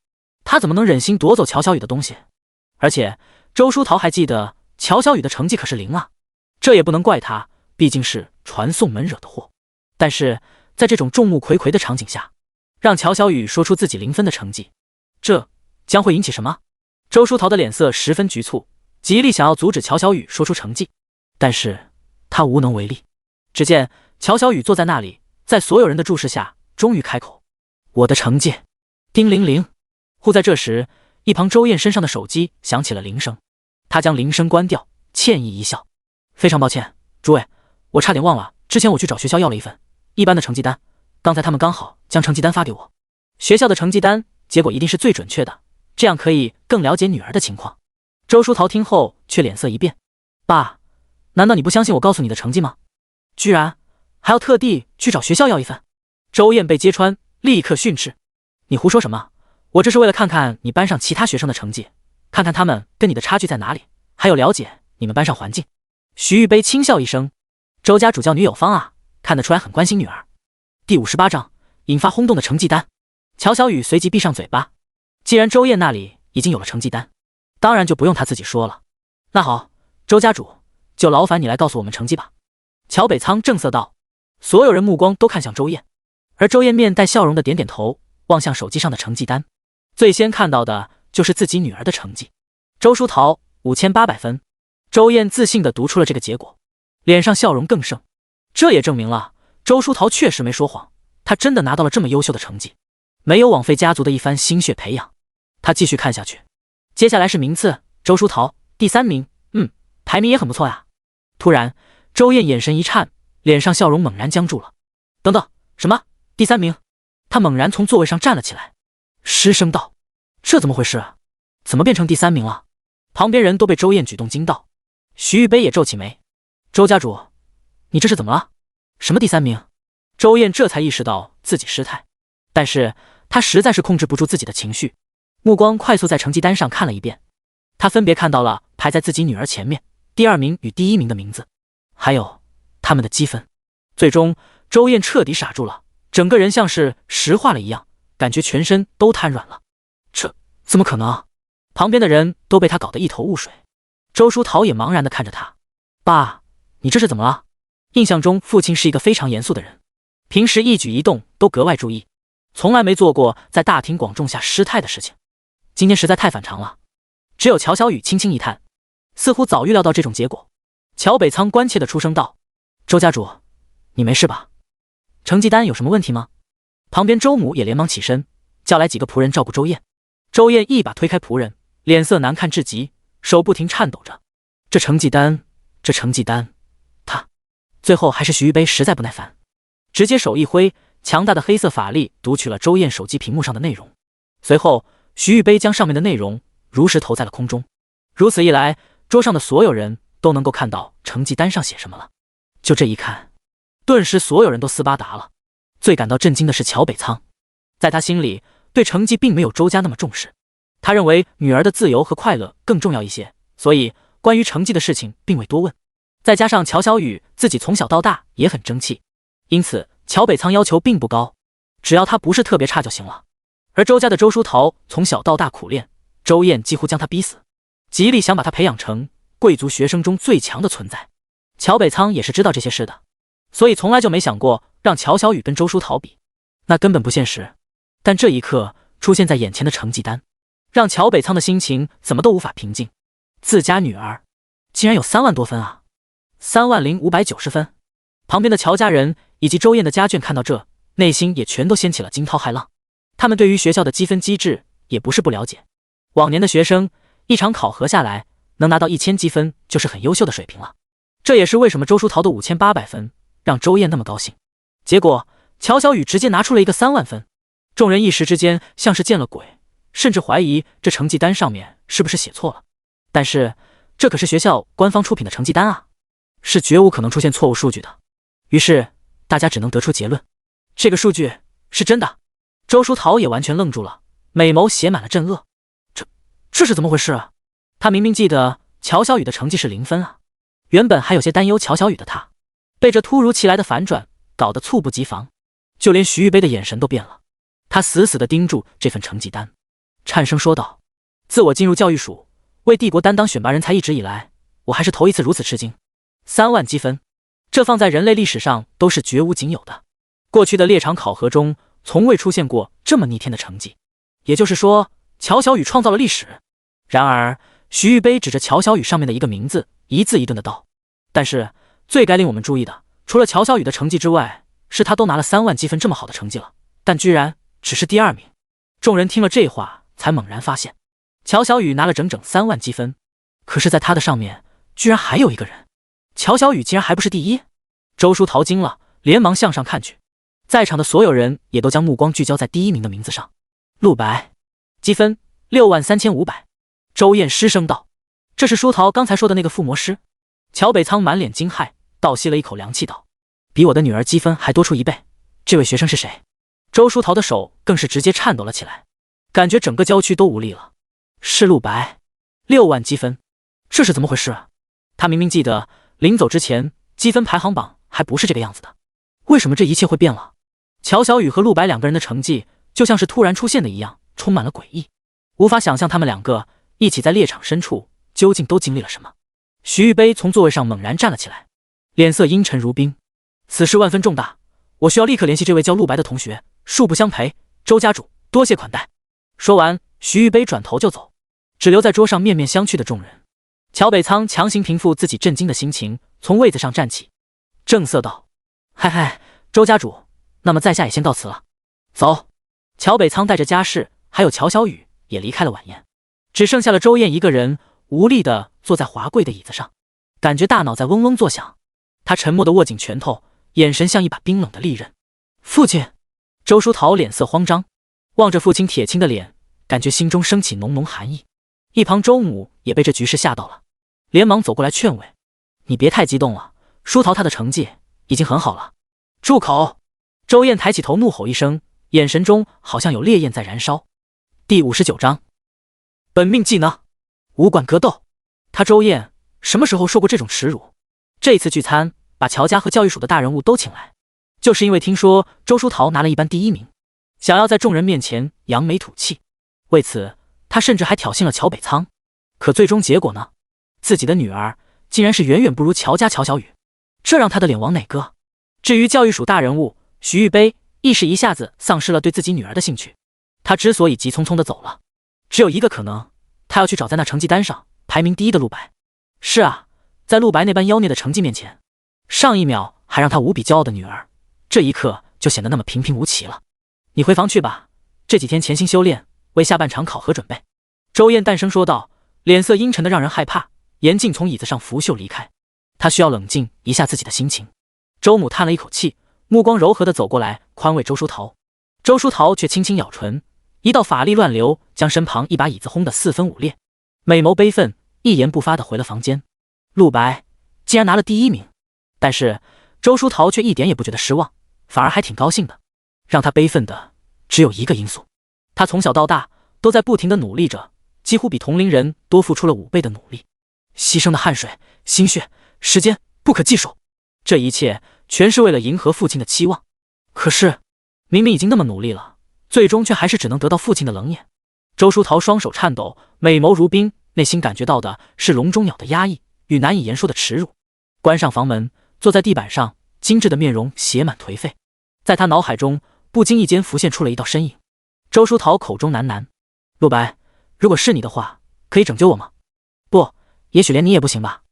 他怎么能忍心夺走乔小雨的东西？而且周书桃还记得乔小雨的成绩可是0啊，这也不能怪他，毕竟是传送门惹的祸。但是在这种众目睽睽的场景下，让乔小雨说出自己0分的成绩，这将会引起什么？周书桃的脸色十分局促，极力想要阻止乔小雨说出成绩，但是他无能为力。只见乔小雨坐在那里，在所有人的注视下，终于开口：“我的成绩。”叮铃铃。忽在这时，一旁周燕身上的手机响起了铃声，她将铃声关掉，歉意一笑：“非常抱歉，诸位，我差点忘了，之前我去找学校要了一份一般的成绩单，刚才他们刚好将成绩单发给我。学校的成绩单结果一定是最准确的，这样可以更了解女儿的情况。”周书桃听后却脸色一变：“爸，难道你不相信我告诉你的成绩吗？居然还要特地去找学校要一份？”周燕被揭穿，立刻训斥：“你胡说什么？我这是为了看看你班上其他学生的成绩，看看他们跟你的差距在哪里，还有了解你们班上环境。”徐玉杯轻笑一声：“周家主教女有方啊，看得出来很关心女儿。”第58章引发轰动的成绩单。乔小雨随即闭上嘴巴，既然周燕那里已经有了成绩单，当然就不用他自己说了。那好，周家主，就劳烦你来告诉我们成绩吧。乔北仓正色道。所有人目光都看向周燕，而周燕面带笑容的点点头，望向手机上的成绩单。最先看到的就是自己女儿的成绩，周书桃5800分。周燕自信地读出了这个结果，脸上笑容更盛。这也证明了周书桃确实没说谎，她真的拿到了这么优秀的成绩，没有枉费家族的一番心血培养。他继续看下去，接下来是名次，周书桃第3名，排名也很不错呀。突然，周燕眼神一颤，脸上笑容猛然僵住了。等等，什么？第3名？他猛然从座位上站了起来，失声道：“这怎么回事啊？怎么变成第3名了？”旁边人都被周燕举动惊到，徐玉杯也皱起眉：“周家主，你这是怎么了？什么第3名？”周燕这才意识到自己失态，但是她实在是控制不住自己的情绪，目光快速在成绩单上看了一遍，她分别看到了排在自己女儿前面第2名与第1名的名字，还有他们的积分。最终，周燕彻底傻住了，整个人像是石化了一样，感觉全身都瘫软了。这怎么可能？旁边的人都被他搞得一头雾水。周书桃也茫然地看着他：“爸，你这是怎么了？”印象中父亲是一个非常严肃的人，平时一举一动都格外注意，从来没做过在大庭广众下失态的事情。今天实在太反常了。只有乔小雨轻轻一叹，似乎早预料到这种结果。乔北仓关切地出声道：“周家主，你没事吧？成绩单有什么问题吗？”旁边周母也连忙起身，叫来几个仆人照顾周燕。周燕一把推开仆人，脸色难看至极，手不停颤抖着。这成绩单，他……最后还是徐玉杯实在不耐烦，直接手一挥，强大的黑色法力读取了周燕手机屏幕上的内容。随后，徐玉杯将上面的内容如实投在了空中。如此一来，桌上的所有人都能够看到成绩单上写什么了。就这一看，顿时所有人都斯巴达了。最感到震惊的是乔北仓，在他心里，对成绩并没有周家那么重视。他认为女儿的自由和快乐更重要一些，所以关于成绩的事情并未多问。再加上乔小雨自己从小到大也很争气，因此乔北仓要求并不高，只要他不是特别差就行了。而周家的周书桃从小到大苦练，周燕几乎将他逼死，极力想把他培养成贵族学生中最强的存在。乔北仓也是知道这些事的，所以从来就没想过让乔小雨跟周书桃比，那根本不现实。但这一刻出现在眼前的成绩单，让乔北仓的心情怎么都无法平静。自家女儿竟然有3万多分啊，30590分！旁边的乔家人以及周燕的家眷看到这，内心也全都掀起了惊涛骇浪。他们对于学校的积分机制也不是不了解，往年的学生一场考核下来能拿到1000积分就是很优秀的水平了。这也是为什么周书桃的5800分让周燕那么高兴。结果乔小雨直接拿出了一个3万分，众人一时之间像是见了鬼，甚至怀疑这成绩单上面是不是写错了。但是这可是学校官方出品的成绩单啊，是绝无可能出现错误数据的。于是大家只能得出结论，这个数据是真的。周书桃也完全愣住了，美眸写满了震愕。这是怎么回事啊？他明明记得乔小雨的成绩是0分啊。原本还有些担忧乔小雨的他，被这突如其来的反转搞得猝不及防，就连徐玉杯的眼神都变了。他死死地盯住这份成绩单，颤声说道：“自我进入教育署，为帝国担当选拔人才一直以来，我还是头一次如此吃惊。3万积分，这放在人类历史上都是绝无仅有的。过去的猎场考核中，从未出现过这么逆天的成绩。也就是说，乔小雨创造了历史。”然而，徐玉杯指着乔小雨上面的一个名字，一字一顿的道：“但是，最该令我们注意的，除了乔小雨的成绩之外，是他都拿了3万积分这么好的成绩了，但居然只是第2名。”众人听了这话，才猛然发现，乔小雨拿了整整3万积分，可是在他的上面，居然还有一个人，乔小雨竟然还不是第1。周书桃惊了，连忙向上看去，在场的所有人也都将目光聚焦在第1名的名字上。陆白，积分63500。周燕失声道：“这是书桃刚才说的那个附魔师？”乔北仓满脸惊骇，倒吸了一口凉气道：“比我的女儿积分还多出1倍，这位学生是谁？”周书桃的手更是直接颤抖了起来，感觉整个娇躯都无力了。是陆白，6万积分，这是怎么回事啊？他明明记得临走之前积分排行榜还不是这个样子的，为什么这一切会变了？乔小雨和陆白2个人的成绩就像是突然出现的一样，充满了诡异，无法想象他们2个一起在猎场深处究竟都经历了什么。徐玉杯从座位上猛然站了起来，脸色阴沉如冰：“此事万分重大，我需要立刻联系这位叫陆白的同学，恕不相陪，周家主多谢款待。”说完，徐玉杯转头就走，只留在桌上面面相觑的众人。乔北仓强行平复自己震惊的心情，从位子上站起，正色道：“嗨，周家主，那么在下也先告辞了。”走。乔北仓带着家世还有乔小雨也离开了晚宴，只剩下了周燕一个人无力地坐在华贵的椅子上，感觉大脑在嗡嗡作响。他沉默地握紧拳头，眼神像一把冰冷的利刃。父亲，周书桃脸色慌张，望着父亲铁青的脸，感觉心中升起浓浓寒意。一旁周母也被这局势吓到了，连忙走过来劝慰：“你别太激动了，书桃他的成绩已经很好了。”住口！周燕抬起头怒吼一声，眼神中好像有烈焰在燃烧。第59章，本命技能武馆格斗。他周燕什么时候受过这种耻辱？这次聚餐把乔家和教育署的大人物都请来，就是因为听说周书桃拿了一班第1名，想要在众人面前扬眉吐气。为此他甚至还挑衅了乔北仓，可最终结果呢？自己的女儿竟然是远远不如乔家乔小雨，这让他的脸往哪搁？至于教育署大人物徐玉杯，亦是一下子丧失了对自己女儿的兴趣。他之所以急匆匆地走了，只有一个可能，他要去找在那成绩单上排名第1的陆白。是啊，在陆白那般妖孽的成绩面前，上一秒还让他无比骄傲的女儿，这一刻就显得那么平平无奇了。你回房去吧，这几天潜心修炼，为下半场考核准备。周燕淡声说道，脸色阴沉的让人害怕。严静从椅子上拂袖离开，他需要冷静一下自己的心情。周母叹了一口气，目光柔和地走过来宽慰周书桃。周书桃却轻轻咬唇，一道法力乱流将身旁一把椅子轰得4分5裂，美眸悲愤，一言不发地回了房间。陆白竟然拿了第1名，但是周书桃却一点也不觉得失望，反而还挺高兴的。让他悲愤的只有一个因素，他从小到大都在不停地努力着，几乎比同龄人多付出了5倍的努力，牺牲的汗水、心血、时间不可计数，这一切全是为了迎合父亲的期望。可是明明已经那么努力了，最终却还是只能得到父亲的冷眼。周书桃双手颤抖，美眸如冰，内心感觉到的是笼中鸟的压抑与难以言说的耻辱。关上房门，坐在地板上，精致的面容写满颓废。在他脑海中不经意间浮现出了一道身影。周书桃口中喃喃：“陆白，如果是你的话，可以拯救我吗？不，也许连你也不行吧。”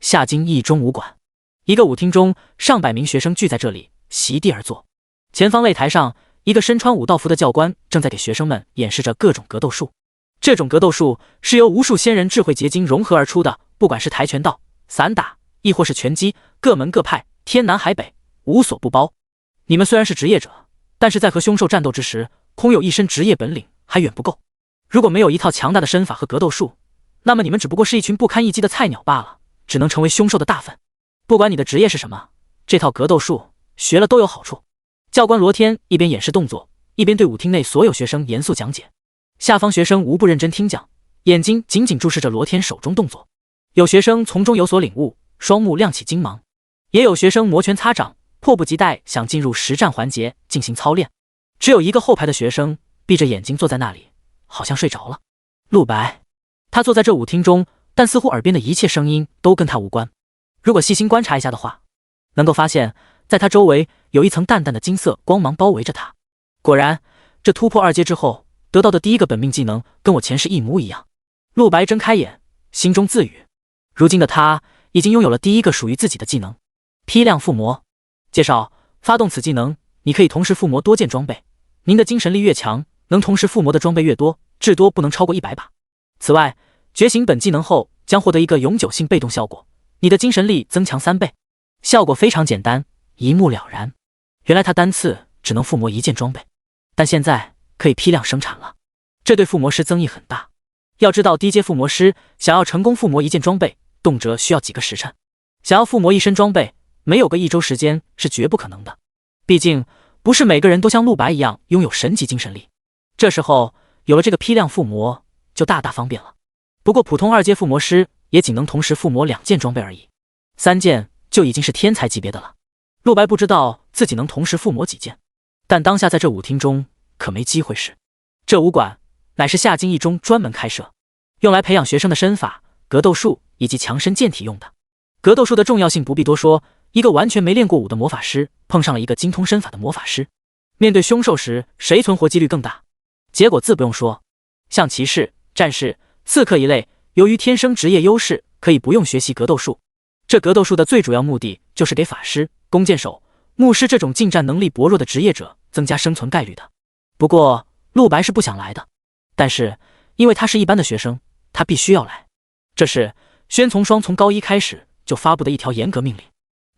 夏京一中武馆，一个舞厅中，上百名学生聚在这里，席地而坐。前方擂台上，一个身穿武道服的教官正在给学生们演示着各种格斗术。这种格斗术是由无数先人智慧结晶融合而出的，不管是跆拳道、散打，亦或是拳击，各门各派，天南海北，无所不包。你们虽然是职业者，但是在和凶兽战斗之时，空有一身职业本领还远不够。如果没有一套强大的身法和格斗术，那么你们只不过是一群不堪一击的菜鸟罢了，只能成为凶兽的大粪。不管你的职业是什么，这套格斗术学了都有好处。教官罗天一边演示动作，一边对舞厅内所有学生严肃讲解。下方学生无不认真听讲，眼睛紧紧注视着罗天手中动作。有学生从中有所领悟，双目亮起金芒；也有学生摩拳擦掌，迫不及待想进入实战环节进行操练。只有一个后排的学生闭着眼睛坐在那里，好像睡着了。陆白，他坐在这舞厅中，但似乎耳边的一切声音都跟他无关。如果细心观察一下的话，能够发现在他周围有一层淡淡的金色光芒包围着他。果然，这突破2阶之后得到的第1个本命技能跟我前世一模一样。陆白睁开眼，心中自语，如今的他已经拥有了第1个属于自己的技能批量附魔。介绍：发动此技能，你可以同时附魔多件装备，您的精神力越强，能同时附魔的装备越多，至多不能超过100把。此外，觉醒本技能后将获得一个永久性被动效果，你的精神力增强3倍。效果非常简单，一目了然。原来他单次只能附魔1件装备，但现在可以批量生产了，这对附魔师增益很大。要知道，低阶附魔师想要成功附魔1件装备，动辄需要几个时辰；想要附魔1身装备，没有个1周时间是绝不可能的。毕竟不是每个人都像陆白一样拥有神级精神力。这时候有了这个批量附魔，就大大方便了。不过普通2阶附魔师也仅能同时附魔2件装备而已，3件就已经是天才级别的了。陆白不知道自己能同时附魔几件，但当下在这舞厅中可没机会使。这武馆乃是夏京一中专门开设，用来培养学生的身法、格斗术以及强身健体用的。格斗术的重要性不必多说，一个完全没练过武的魔法师碰上了一个精通身法的魔法师，面对凶兽时谁存活几率更大？结果自不用说，像骑士、战士、刺客一类，由于天生职业优势，可以不用学习格斗术。这格斗术的最主要目的就是给法师、弓箭手、牧师这种近战能力薄弱的职业者增加生存概率的。不过陆白是不想来的，但是因为他是一般的学生，他必须要来。这是宣从双从高1开始就发布的一条严格命令。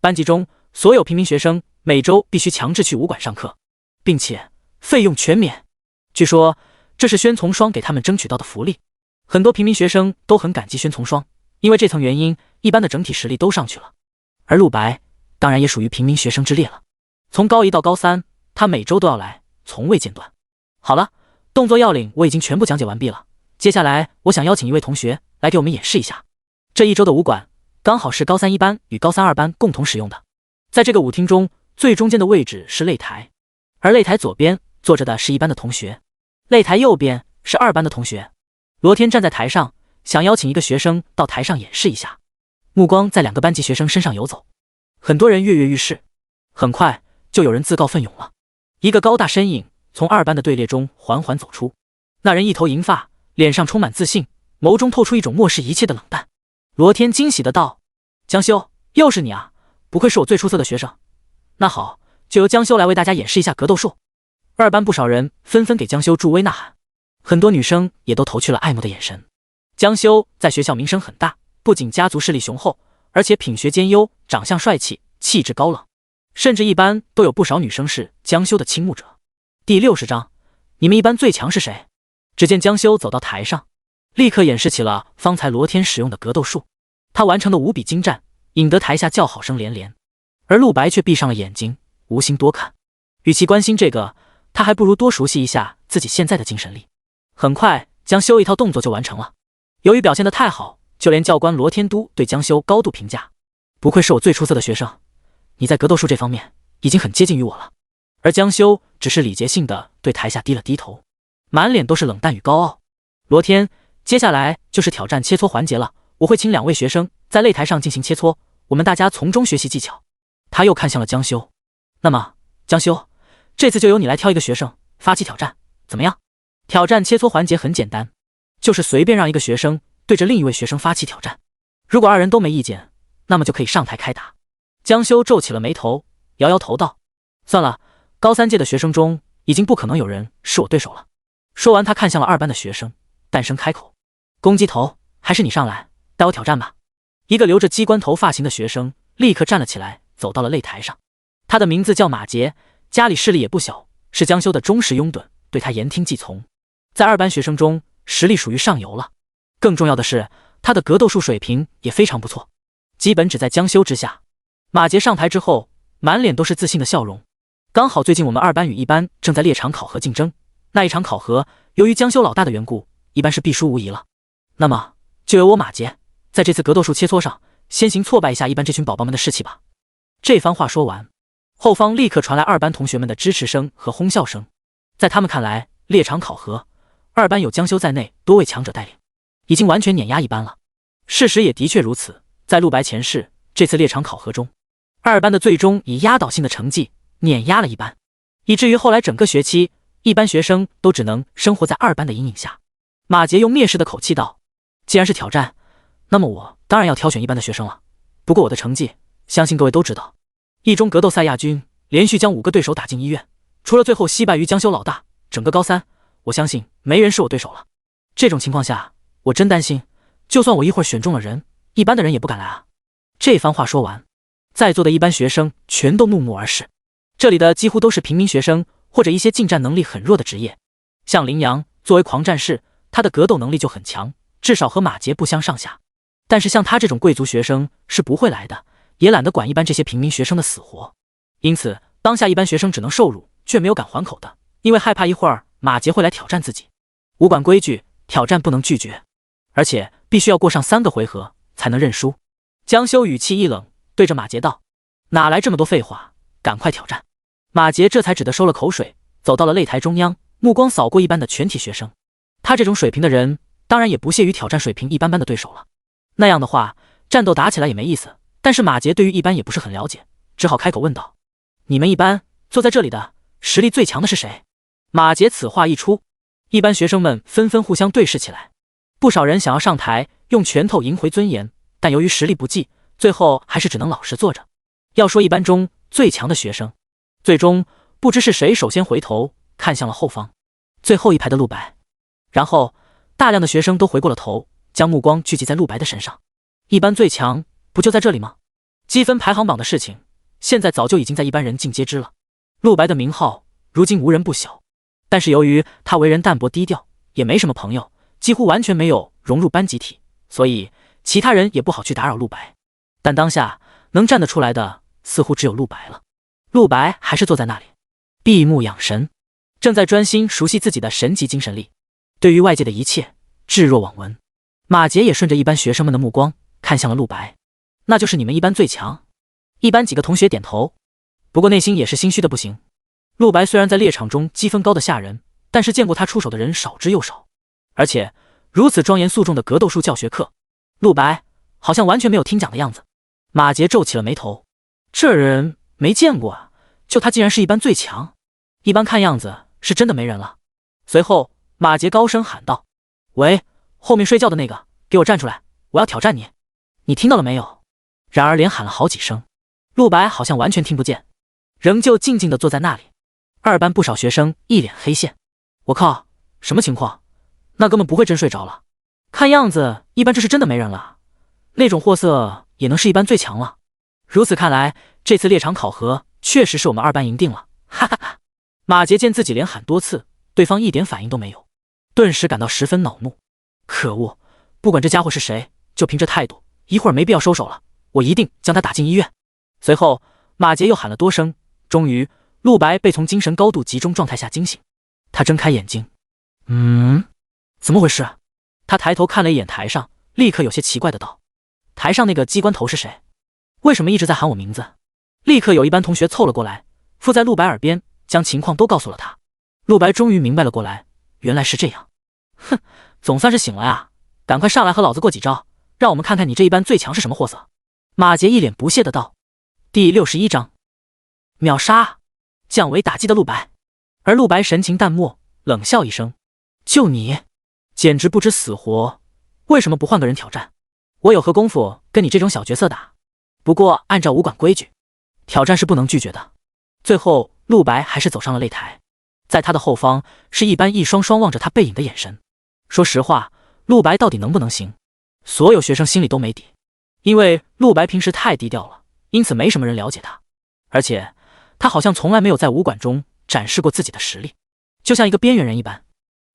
班级中所有平民学生每周必须强制去武馆上课，并且费用全免。据说这是宣从双给他们争取到的福利，很多平民学生都很感激宣从双，因为这层原因，一班的整体实力都上去了。而陆白当然也属于平民学生之列了，从高1到高3，他每周都要来，从未间断。好了，动作要领我已经全部讲解完毕了，接下来我想邀请一位同学来给我们演示一下。这一周的武馆刚好是高3一班与高3二班共同使用的。在这个舞厅中，最中间的位置是擂台，而擂台左边坐着的是一班的同学，擂台右边是二班的同学。罗天站在台上，想邀请一个学生到台上演示一下，目光在2个班级学生身上游走，很多人跃跃欲试。很快就有人自告奋勇了，一个高大身影从二班的队列中缓缓走出，那人一头银发，脸上充满自信，眸中透出一种漠视一切的冷淡。罗天惊喜的道：江修，又是你啊，不愧是我最出色的学生。那好，就由江修来为大家演示一下格斗术。二班不少人纷纷给江修助威呐喊，很多女生也都投去了爱慕的眼神。江修在学校名声很大，不仅家族势力雄厚，而且品学兼优，长相帅气，气质高冷，甚至一班都有不少女生是江修的倾慕者。第60章，你们一班最强是谁？只见江修走到台上，立刻演示起了方才罗天使用的格斗术，他完成的无比精湛，引得台下叫好声连连。而陆白却闭上了眼睛，无心多看。与其关心这个，他还不如多熟悉一下自己现在的精神力。很快，江修一套动作就完成了。由于表现得太好，就连教官罗天都对江修高度评价，不愧是我最出色的学生，你在格斗术这方面已经很接近于我了。而江修只是礼节性的对台下低了低头，满脸都是冷淡与高傲。罗天，接下来就是挑战切磋环节了，我会请2位学生在擂台上进行切磋，我们大家从中学习技巧。他又看向了江修，那么江修，这次就由你来挑一个学生发起挑战，怎么样？挑战切磋环节很简单，就是随便让一个学生对着另一位学生发起挑战，如果2人都没意见，那么就可以上台开打。江修皱起了眉头，摇摇头道：算了，高3届的学生中已经不可能有人是我对手了。说完，他看向了2班的学生，淡声开口：公鸡头，还是你上来带我挑战吧。一个留着机关头发型的学生立刻站了起来，走到了擂台上。他的名字叫马杰，家里势力也不小，是江修的忠实拥趸，对他言听计从，在2班学生中实力属于上游了。更重要的是，他的格斗术水平也非常不错，基本只在江修之下。马杰上台之后，满脸都是自信的笑容。刚好最近我们2班与1班正在列场考核竞争，那一场考核由于江修老大的缘故，1班是必输无疑了。那么就由我马杰在这次格斗术切磋上先行挫败一下1班这群宝宝们的士气吧。这番话说完，后方立刻传来2班同学们的支持声和哄笑声。在他们看来，列场考核2班有江修在内多位强者带领，已经完全碾压1班了。事实也的确如此，在陆白前世这次列场考核中，2班的最终以压倒性的成绩碾压了1班，以至于后来整个学期1班学生都只能生活在2班的阴影下。马杰用蔑视的口气道：既然是挑战，那么我当然要挑选1班的学生了。不过我的成绩相信各位都知道，1中格斗赛亚军，连续将5个对手打进医院，除了最后惜败于江修老大，整个高3我相信没人是我对手了。这种情况下，我真担心，就算我一会儿选中了人，1班的人也不敢来啊。这番话说完，在座的1班学生全都怒目而视。这里的几乎都是平民学生或者一些近战能力很弱的职业，像林阳作为狂战士，他的格斗能力就很强，至少和马杰不相上下。但是像他这种贵族学生是不会来的，也懒得管1班这些平民学生的死活。因此当下1班学生只能受辱，却没有敢还口的，因为害怕一会儿马杰会来挑战自己。武馆规矩，挑战不能拒绝，而且必须要过上3个回合才能认输。江修语气一冷，对着马杰道：哪来这么多废话，赶快挑战。马杰这才只得收了口水，走到了擂台中央，目光扫过1班的全体学生。他这种水平的人当然也不屑于挑战水平一般般的对手了，那样的话战斗打起来也没意思。但是马杰对于1班也不是很了解，只好开口问道：你们1班坐在这里的实力最强的是谁？马杰此话一出，1班学生们纷纷互相对视起来，不少人想要上台用拳头赢回尊严，但由于实力不济，最后还是只能老实坐着。要说1班中最强的学生，最终不知是谁首先回头看向了后方最后一排的陆白，然后大量的学生都回过了头，将目光聚集在陆白的身上。1班最强不就在这里吗？积分排行榜的事情，现在早就已经在一般人尽皆知了。陆白的名号如今无人不晓，但是由于他为人淡泊低调，也没什么朋友，几乎完全没有融入班集体，所以其他人也不好去打扰陆白。但当下能站得出来的似乎只有陆白了。陆白还是坐在那里，闭目养神，正在专心熟悉自己的神级精神力，对于外界的一切置若罔闻。马杰也顺着一班学生们的目光看向了陆白，那就是你们一班最强。一班几个同学点头，不过内心也是心虚的不行。陆白虽然在猎场中积分高的吓人，但是见过他出手的人少之又少，而且如此庄严肃重的格斗术教学课，陆白好像完全没有听讲的样子。马杰皱起了眉头，这人没见过啊，就他竟然是一班最强，一班看样子是真的没人了。随后马杰高声喊道：喂，后面睡觉的那个，给我站出来，我要挑战你，你听到了没有？然而连喊了好几声，陆白好像完全听不见，仍旧静静地坐在那里。二班不少学生一脸黑线，我靠，什么情况？那根本不会真睡着了，看样子一班这是真的没人了，那种货色也能是一班最强了。如此看来，这次猎场考核确实是我们二班赢定了，哈哈哈。马杰见自己连喊多次，对方一点反应都没有，顿时感到十分恼怒。可恶，不管这家伙是谁，就凭这态度，一会儿没必要收手了，我一定将他打进医院。随后马杰又喊了多声，终于陆白被从精神高度集中状态下惊醒。他睁开眼睛，怎么回事？他抬头看了一眼台上，立刻有些奇怪的道：台上那个机关头是谁？为什么一直在喊我名字？立刻有一班同学凑了过来，附在陆白耳边将情况都告诉了他。陆白终于明白了过来，原来是这样。哼，总算是醒了呀，赶快上来和老子过几招，让我们看看你这一班最强是什么货色。马杰一脸不屑的道。第61章秒杀，降维打击的陆白。而陆白神情淡漠，冷笑一声：就你，简直不知死活，为什么不换个人挑战？我有何功夫跟你这种小角色打？不过按照武馆规矩，挑战是不能拒绝的。最后陆白还是走上了擂台，在他的后方是一班一双双望着他背影的眼神。说实话，陆白到底能不能行，所有学生心里都没底，因为陆白平时太低调了，因此没什么人了解他，而且他好像从来没有在武馆中展示过自己的实力，就像一个边缘人一般。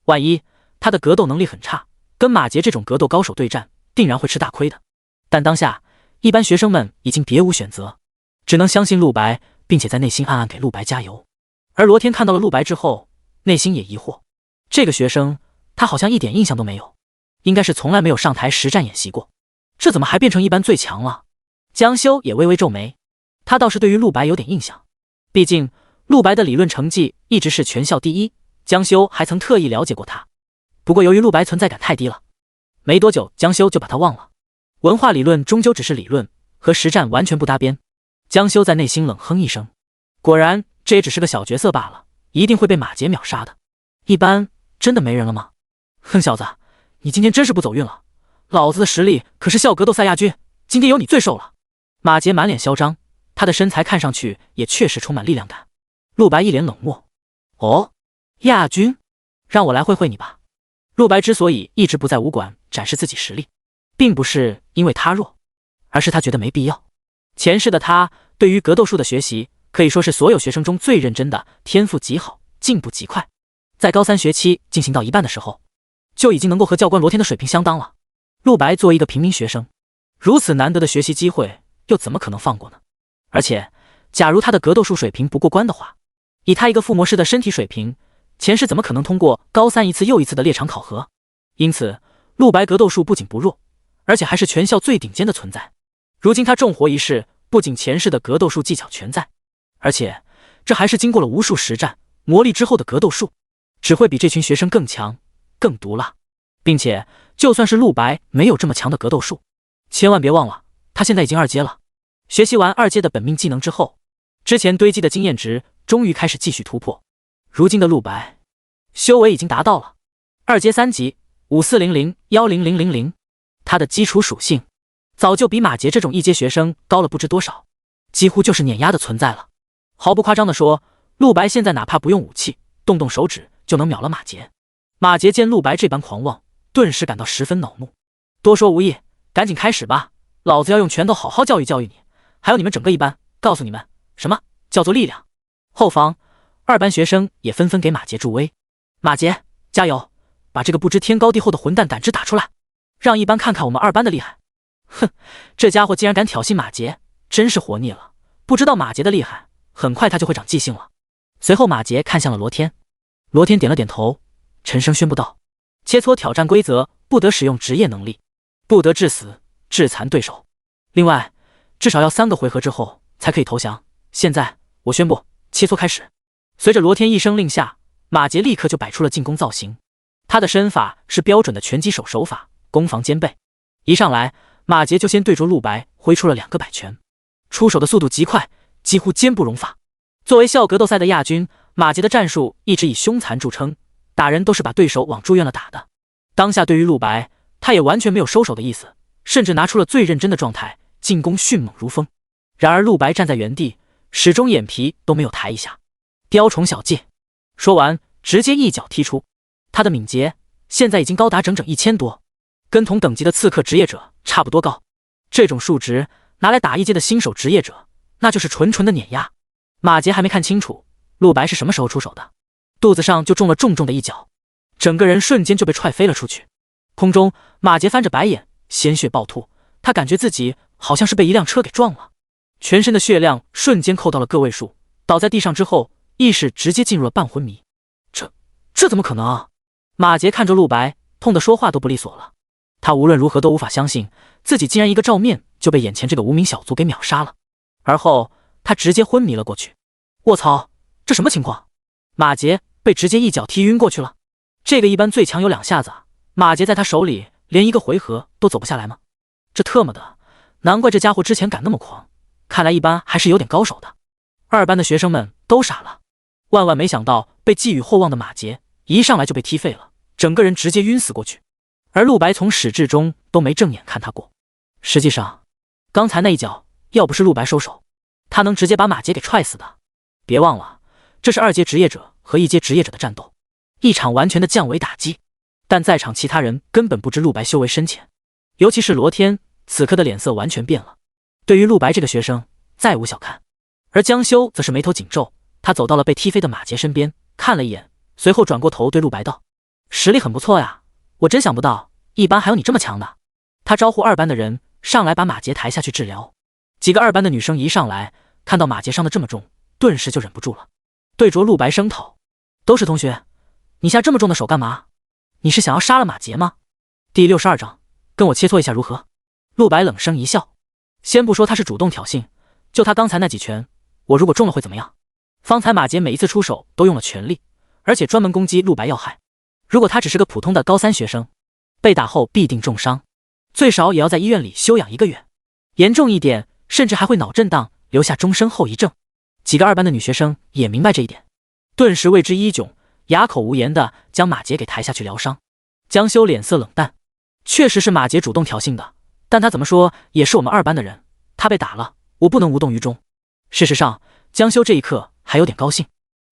万一他的格斗能力很差，跟马杰这种格斗高手对战，定然会吃大亏的。但当下一般学生们已经别无选择，只能相信陆白，并且在内心暗暗给陆白加油。而罗天看到了陆白之后，内心也疑惑，这个学生他好像一点印象都没有，应该是从来没有上台实战演习过，这怎么还变成一班最强了？江修也微微皱眉，他倒是对于陆白有点印象，毕竟陆白的理论成绩一直是全校第一，江修还曾特意了解过他。不过由于陆白存在感太低了，没多久江修就把他忘了。文化理论终究只是理论，和实战完全不搭边。江修在内心冷哼一声，果然这也只是个小角色罢了，一定会被马杰秒杀的。一班真的没人了吗？哼，小子，你今天真是不走运了，老子的实力可是校格斗赛亚军，今天有你最受了。马杰满脸嚣张，他的身材看上去也确实充满力量感。陆白一脸冷漠，哦，亚军，让我来会会你吧。陆白之所以一直不在武馆展示自己实力，并不是因为他弱，而是他觉得没必要。前世的他对于格斗术的学习可以说是所有学生中最认真的，天赋极好，进步极快。在高三学期进行到一半的时候，就已经能够和教官罗天的水平相当了。陆白作为一个平民学生，如此难得的学习机会又怎么可能放过呢？而且假如他的格斗术水平不过关的话，以他一个附魔师的身体水平，前世怎么可能通过高三一次又一次的猎场考核？因此陆白格斗术不仅不弱，而且还是全校最顶尖的存在。如今他重活一世，不仅前世的格斗术技巧全在，而且这还是经过了无数实战磨砺之后的格斗术，只会比这群学生更强更毒辣。并且就算是陆白没有这么强的格斗术，千万别忘了他现在已经2阶了。学习完2阶的本命技能之后，之前堆积的经验值终于开始继续突破。如今的陆白修为已经达到了2阶3级5400-10000，他的基础属性早就比马杰这种1阶学生高了不知多少，几乎就是碾压的存在了。毫不夸张地说，陆白现在哪怕不用武器，动动手指就能秒了马杰。马杰见陆白这般狂妄，顿时感到十分恼怒。多说无益，赶紧开始吧，老子要用拳头好好教育教育你，还有你们整个一班，告诉你们，什么叫做力量？后方2班学生也纷纷给马杰助威。马杰，加油！把这个不知天高地厚的混蛋胆汁打出来，让1班看看我们2班的厉害。哼，这家伙竟然敢挑衅马杰，真是活腻了。不知道马杰的厉害，很快他就会长记性了。随后马杰看向了罗天，罗天点了点头，沉声宣布道：切磋挑战规则，不得使用职业能力，不得致死、致残对手。另外，至少要3个回合之后才可以投降。现在我宣布，切磋开始。随着罗天一声令下，马杰立刻就摆出了进攻造型。他的身法是标准的拳击手手法，攻防兼备。一上来，马杰就先对着陆白挥出了2个摆拳，出手的速度极快，几乎坚不容发。作为校格斗赛的亚军，马杰的战术一直以凶残著称，打人都是把对手往住院了打的。当下对于陆白，他也完全没有收手的意思，甚至拿出了最认真的状态，进攻迅猛如风。然而陆白站在原地，始终眼皮都没有抬一下。雕虫小技，说完直接一脚踢出。他的敏捷现在已经高达整整1000多，跟同等级的刺客职业者差不多高。这种数值拿来打1阶的新手职业者，那就是纯纯的碾压。马杰还没看清楚陆白是什么时候出手的，肚子上就中了重重的一脚，整个人瞬间就被踹飞了出去。空中，马杰翻着白眼，鲜血暴吐，他感觉自己好像是被一辆车给撞了，全身的血量瞬间扣到了个位数，倒在地上之后，意识直接进入了半昏迷。这怎么可能啊？马杰看着陆白，痛得说话都不利索了。他无论如何都无法相信，自己竟然一个照面就被眼前这个无名小卒给秒杀了。而后他直接昏迷了过去。卧槽，这什么情况？马杰被直接一脚踢晕过去了。这个一般最强有2下子，马杰在他手里连1个回合都走不下来吗？这特么的，难怪这家伙之前敢那么狂，看来一般还是有点高手的。2班的学生们都傻了，万万没想到被寄予厚望的马杰一上来就被踢废了，整个人直接晕死过去。而陆白从始至终都没正眼看他过。实际上，刚才那一脚要不是陆白收手，他能直接把马杰给踹死的。别忘了，这是2阶职业者和1阶职业者的战斗，一场完全的降维打击。但在场其他人根本不知陆白修为深浅，尤其是罗天，此刻的脸色完全变了。对于陆白这个学生，再无小看。而江修则是眉头紧皱，他走到了被踢飞的马杰身边，看了一眼，随后转过头对陆白道：实力很不错呀，我真想不到一班还有你这么强的。他招呼2班的人上来把马杰抬下去治疗。几个2班的女生一上来看到马杰伤得这么重，顿时就忍不住了，对着陆白声讨：都是同学，你下这么重的手干嘛？你是想要杀了马杰吗？第62章，跟我切磋一下如何？陆白冷声一笑，先不说他是主动挑衅，就他刚才那几拳，我如果中了会怎么样？方才马杰每一次出手都用了全力，而且专门攻击陆白要害。如果他只是个普通的高3学生，被打后必定重伤，最少也要在医院里休养1个月，严重一点甚至还会脑震荡，留下终身后遗症。几个2班的女学生也明白这一点，顿时为之一窘，哑口无言的将马杰给抬下去疗伤。江修脸色冷淡，确实是马杰主动挑衅的，但他怎么说也是我们2班的人，他被打了，我不能无动于衷。事实上，江修这一刻还有点高兴，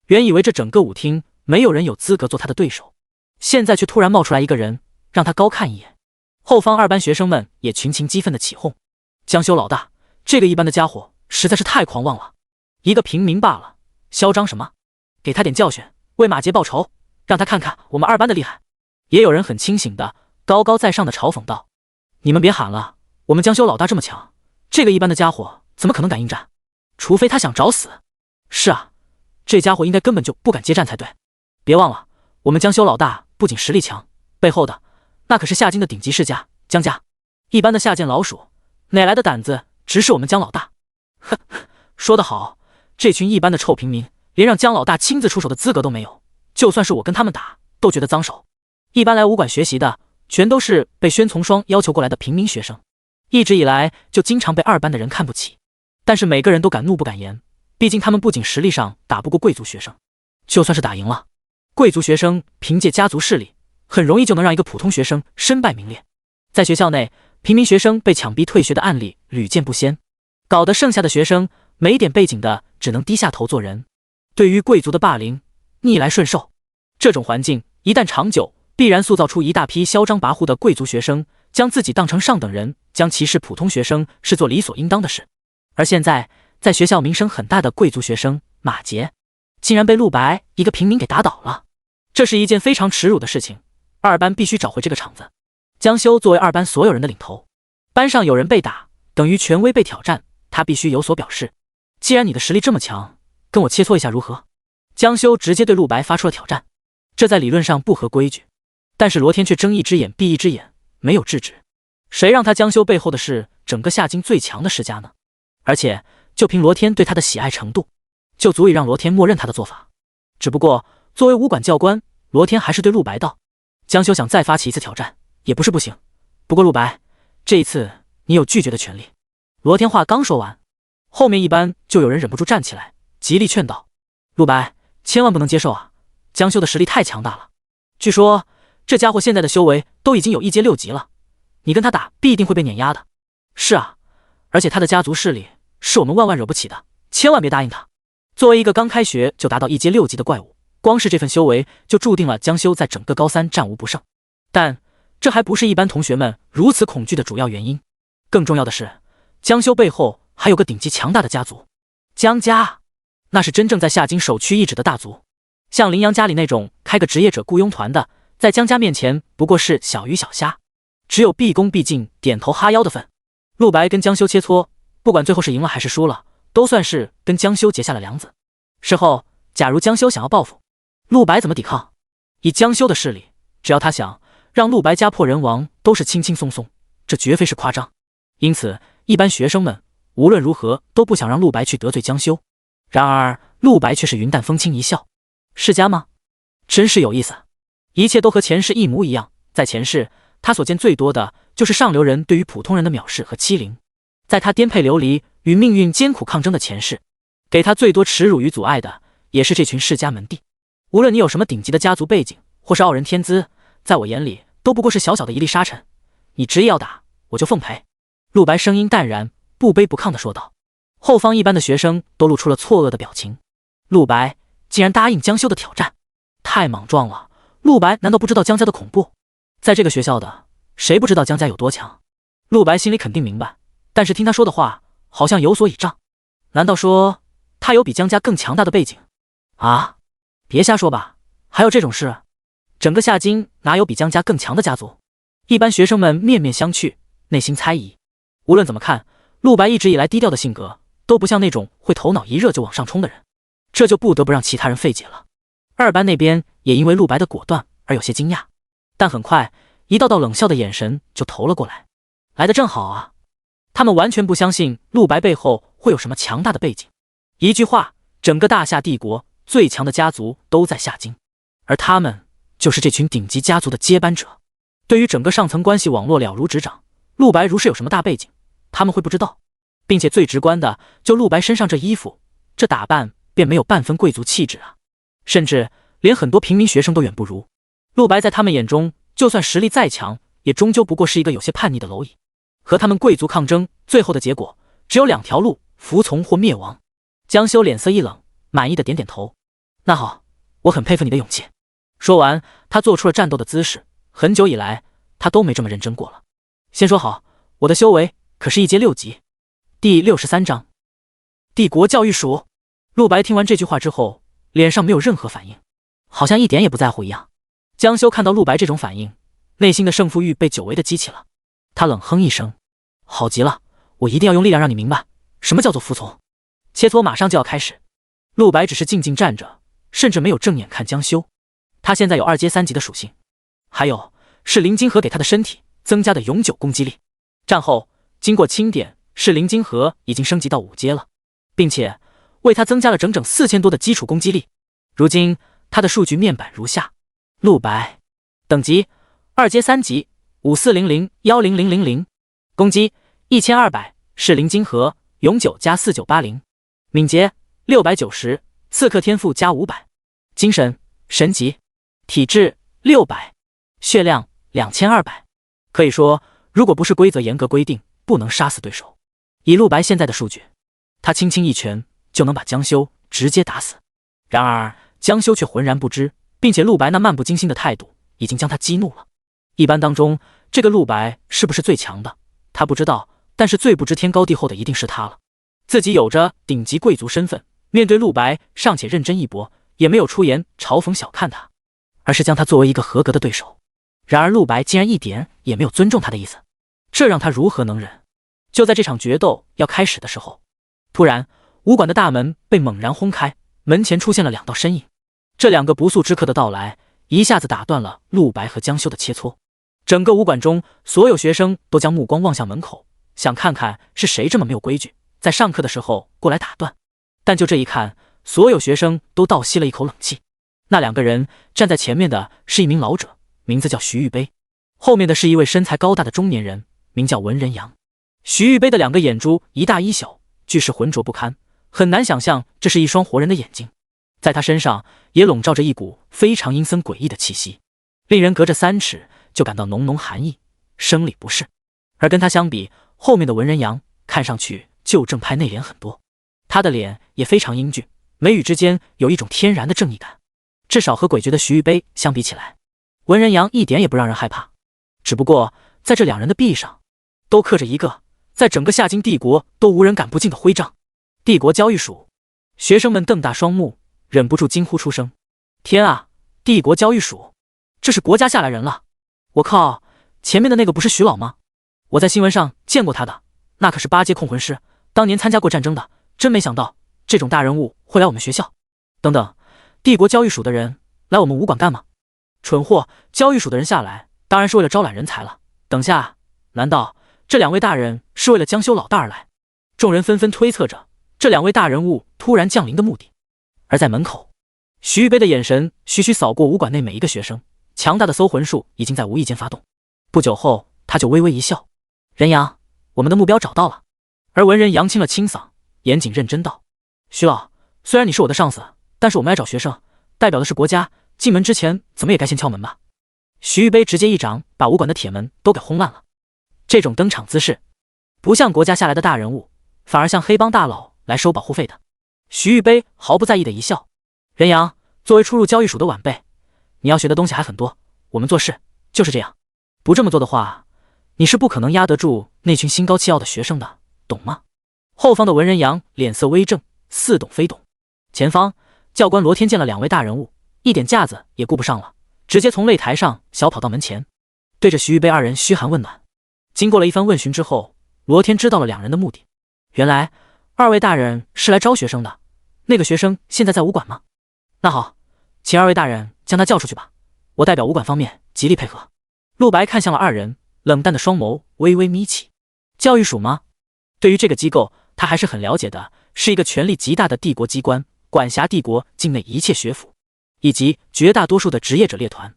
原以为这整个舞厅没有人有资格做他的对手，现在却突然冒出来一个人，让他高看一眼。后方2班学生们也群情激愤的起哄：江修老大，这个一班的家伙实在是太狂妄了，一个平民罢了，嚣张什么？给他点教训，为马杰报仇，让他看看我们2班的厉害。也有人很清醒的高高在上的嘲讽道：你们别喊了，我们江修老大这么强，这个一班的家伙怎么可能敢应战？除非他想找死。是啊，这家伙应该根本就不敢接战才对。别忘了，我们江修老大不仅实力强，背后的那可是夏京的顶级世家江家，一般的下贱老鼠哪来的胆子直视我们江老大？哼，说得好，这群一般的臭平民连让江老大亲自出手的资格都没有，就算是我跟他们打都觉得脏手。一般来武馆学习的全都是被宣从双要求过来的平民学生，一直以来就经常被2班的人看不起，但是每个人都敢怒不敢言，毕竟他们不仅实力上打不过贵族学生，就算是打赢了，贵族学生凭借家族势力很容易就能让一个普通学生身败名裂。在学校内，平民学生被强逼退学的案例屡见不鲜，搞得剩下的学生没点背景的只能低下头做人。对于贵族的霸凌，逆来顺受，这种环境一旦长久，必然塑造出一大批嚣张跋扈的贵族学生，将自己当成上等人，将歧视普通学生视作理所应当的事。而现在，在学校名声很大的贵族学生马杰，竟然被陆白一个平民给打倒了，这是一件非常耻辱的事情。二班必须找回这个场子。江修作为二班所有人的领头，班上有人被打，等于权威被挑战，他必须有所表示。既然你的实力这么强，跟我切磋一下如何？江修直接对陆白发出了挑战，这在理论上不合规矩，但是罗天却睁一只眼闭一只眼，没有制止。谁让他江修背后的是整个夏京最强的世家呢？而且就凭罗天对他的喜爱程度，就足以让罗天默认他的做法。只不过作为武馆教官，罗天还是对陆白道：江修想再发起一次挑战也不是不行，不过陆白，这一次你有拒绝的权利。罗天话刚说完，后面一班就有人忍不住站起来，极力劝道：陆白，千万不能接受啊！江修的实力太强大了，据说这家伙现在的修为都已经有1阶6级了，你跟他打必定会被碾压的。是啊，而且他的家族势力是我们万万惹不起的，千万别答应他。作为一个刚开学就达到1阶6级的怪物，光是这份修为就注定了江修在整个高三战无不胜。但这还不是一般同学们如此恐惧的主要原因，更重要的是，江修背后还有个顶级强大的家族——江家，那是真正在夏京首屈一指的大族。像林阳家里那种开个职业者雇佣团的，在江家面前不过是小鱼小虾，只有毕恭毕敬点头哈腰的份。陆白跟江修切磋，不管最后是赢了还是输了，都算是跟江修结下了梁子。事后假如江修想要报复，陆白怎么抵抗？以江修的势力，只要他想让陆白家破人亡，都是轻轻松松，这绝非是夸张。因此一般学生们无论如何都不想让陆白去得罪江修。然而陆白却是云淡风轻一笑：世家吗？真是有意思，一切都和前世一模一样。在前世，他所见最多的就是上流人对于普通人的藐视和欺凌。在他颠沛流离与命运艰苦抗争的前世，给他最多耻辱与阻碍的也是这群世家门第。无论你有什么顶级的家族背景，或是傲人天资，在我眼里都不过是小小的一粒沙尘。你执意要打，我就奉陪。陆白声音淡然，不卑不亢地说道。后方一班的学生都露出了错愕的表情。陆白竟然答应江修的挑战，太莽撞了！陆白难道不知道江家的恐怖？在这个学校的，谁不知道江家有多强？陆白心里肯定明白，但是听他说的话，好像有所倚仗。难道说他有比江家更强大的背景？啊，别瞎说吧，还有这种事？整个夏京哪有比江家更强的家族？一般学生们面面相觑，内心猜疑。无论怎么看，陆白一直以来低调的性格，都不像那种会头脑一热就往上冲的人，这就不得不让其他人费解了。二班那边也因为陆白的果断而有些惊讶，但很快一道道冷笑的眼神就投了过来。来得正好啊，他们完全不相信陆白背后会有什么强大的背景。一句话，整个大夏帝国最强的家族都在夏京，而他们就是这群顶级家族的接班者。对于整个上层关系网络了如指掌，陆白如是有什么大背景，他们会不知道。并且最直观的，就陆白身上这衣服，这打扮便没有半分贵族气质啊，甚至连很多平民学生都远不如。陆白在他们眼中，就算实力再强，也终究不过是一个有些叛逆的蝼蚁。和他们贵族抗争，最后的结果只有2条路：服从或灭亡。江修脸色一冷，满意的点点头。那好，我很佩服你的勇气。说完，他做出了战斗的姿势，很久以来他都没这么认真过了。先说好，我的修为可是1阶6级。第63章，帝国教育署。陆白听完这句话之后，脸上没有任何反应，好像一点也不在乎一样。江修看到陆白这种反应，内心的胜负欲被久违的激起了。他冷哼一声：好极了，我一定要用力量让你明白什么叫做服从。切磋马上就要开始。陆白只是静静站着，甚至没有正眼看江修。他现在有2阶3级的属性，还有是灵晶核给他的身体增加的永久攻击力。战后经过清点，是灵晶核已经升级到5阶了，并且为他增加了整整4000多的基础攻击力。如今他的数据面板如下：陆白等级2阶3级5400-10000，攻击1200，是灵晶核永久加4980，敏捷690，刺客天赋加500，精神神级，体质600，血量2200。可以说，如果不是规则严格规定不能杀死对手，以陆白现在的数据，他轻轻一拳就能把江修直接打死。然而江修却浑然不知，并且陆白那漫不经心的态度已经将他激怒了。一般当中，这个陆白是不是最强的，他不知道，但是最不知天高地厚的一定是他了。自己有着顶级贵族身份，面对陆白尚且认真一搏，也没有出言嘲讽小看他，而是将他作为一个合格的对手。然而陆白竟然一点也没有尊重他的意思，这让他如何能忍？就在这场决斗要开始的时候，突然武馆的大门被猛然轰开，门前出现了2道身影。这2个不速之客的到来，一下子打断了陆白和江修的切磋。整个武馆中，所有学生都将目光望向门口，想看看是谁这么没有规矩，在上课的时候过来打断。但就这一看，所有学生都倒吸了一口冷气。那2个人站在前面的是一名老者，名字叫徐玉杯，后面的是一位身材高大的中年人，名叫文人阳。徐玉杯的2个眼珠一大一小，俱是浑浊不堪，很难想象这是一双活人的眼睛。在他身上也笼罩着一股非常阴森诡异的气息，令人隔着3尺就感到浓浓寒意，生理不适。而跟他相比，后面的文人阳看上去就正派内敛很多，他的脸也非常英俊，眉宇之间有一种天然的正义感，至少和诡谲的徐玉杯相比起来，文人阳一点也不让人害怕。只不过在这2人的臂上都刻着一个在整个夏金帝国都无人敢不敬的徽章——帝国交易署。学生们瞪大双目，忍不住惊呼出声：天啊，帝国交易署，这是国家下来人了！我靠，前面的那个不是徐老吗？我在新闻上见过他的，那可是8阶控魂师，当年参加过战争的，真没想到这种大人物会来我们学校。等等，帝国交易署的人来我们武馆干嘛？蠢货，交易署的人下来当然是为了招揽人才了。等下，难道这2位大人是为了江修老大而来？众人纷纷推测着这2位大人物突然降临的目的。而在门口，徐玉杯的眼神徐徐扫过武馆内每一个学生，强大的搜魂术已经在无意间发动。不久后，他就微微一笑：人阳，我们的目标找到了。而文人阳清了清嗓，严谨认真道：徐老，虽然你是我的上司，但是我们来找学生，代表的是国家，进门之前怎么也该先敲门吧。徐玉杯直接一掌把武馆的铁门都给轰烂了。这种登场姿势不像国家下来的大人物，反而像黑帮大佬来收保护费的。徐玉杯毫不在意的一笑：人阳，作为初入交易署的晚辈，你要学的东西还很多，我们做事就是这样，不这么做的话，你是不可能压得住那群心高气傲的学生的，懂吗？后方的文人阳脸色微正，似懂非懂。前方教官罗天见了2位大人物，一点架子也顾不上了，直接从擂台上小跑到门前，对着徐玉杯2人嘘寒问暖。经过了一番问询之后，罗天知道了2人的目的。原来2位大人是来招学生的，那个学生现在在武馆吗？那好，请2位大人将他叫出去吧，我代表武馆方面极力配合。陆白看向了2人，冷淡的双眸微微眯起。教育署吗？对于这个机构，他还是很了解的，是一个权力极大的帝国机关，管辖帝国境内一切学府，以及绝大多数的职业者猎团。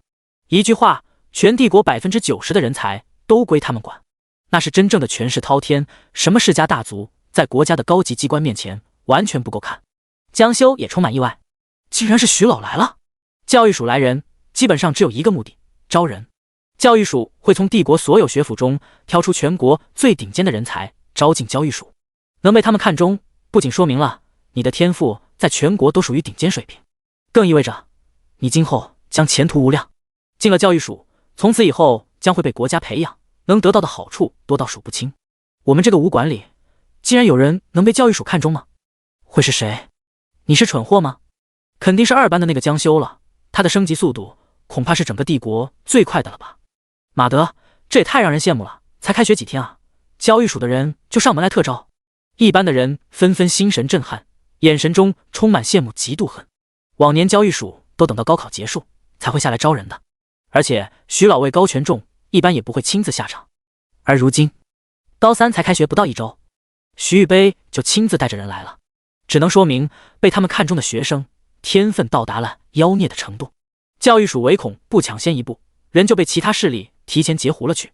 一句话，全帝国90%的人才都归他们管，那是真正的权势滔天，什么世家大族在国家的高级机关面前完全不够看。江修也充满意外，竟然是徐老来了。教育署来人基本上只有一个目的，招人。教育署会从帝国所有学府中挑出全国最顶尖的人才招进教育署，能被他们看中，不仅说明了你的天赋在全国都属于顶尖水平，更意味着你今后将前途无量。进了教育署，从此以后将会被国家培养，能得到的好处多到数不清。我们这个武馆里竟然有人能被教育署看中吗？会是谁？你是蠢货吗？肯定是2班的那个江修了，他的升级速度恐怕是整个帝国最快的了吧。马德，这也太让人羡慕了，才开学几天啊，教育署的人就上门来特招。一班的人纷纷心神震撼，眼神中充满羡慕嫉妒恨。往年教育署都等到高考结束才会下来招人的，而且徐老位高权重，一般也不会亲自下场。而如今高3才开学不到1周，徐玉杯就亲自带着人来了，只能说明被他们看中的学生天分到达了妖孽的程度。教育署唯恐不抢先一步，人就被其他势力提前截胡了去，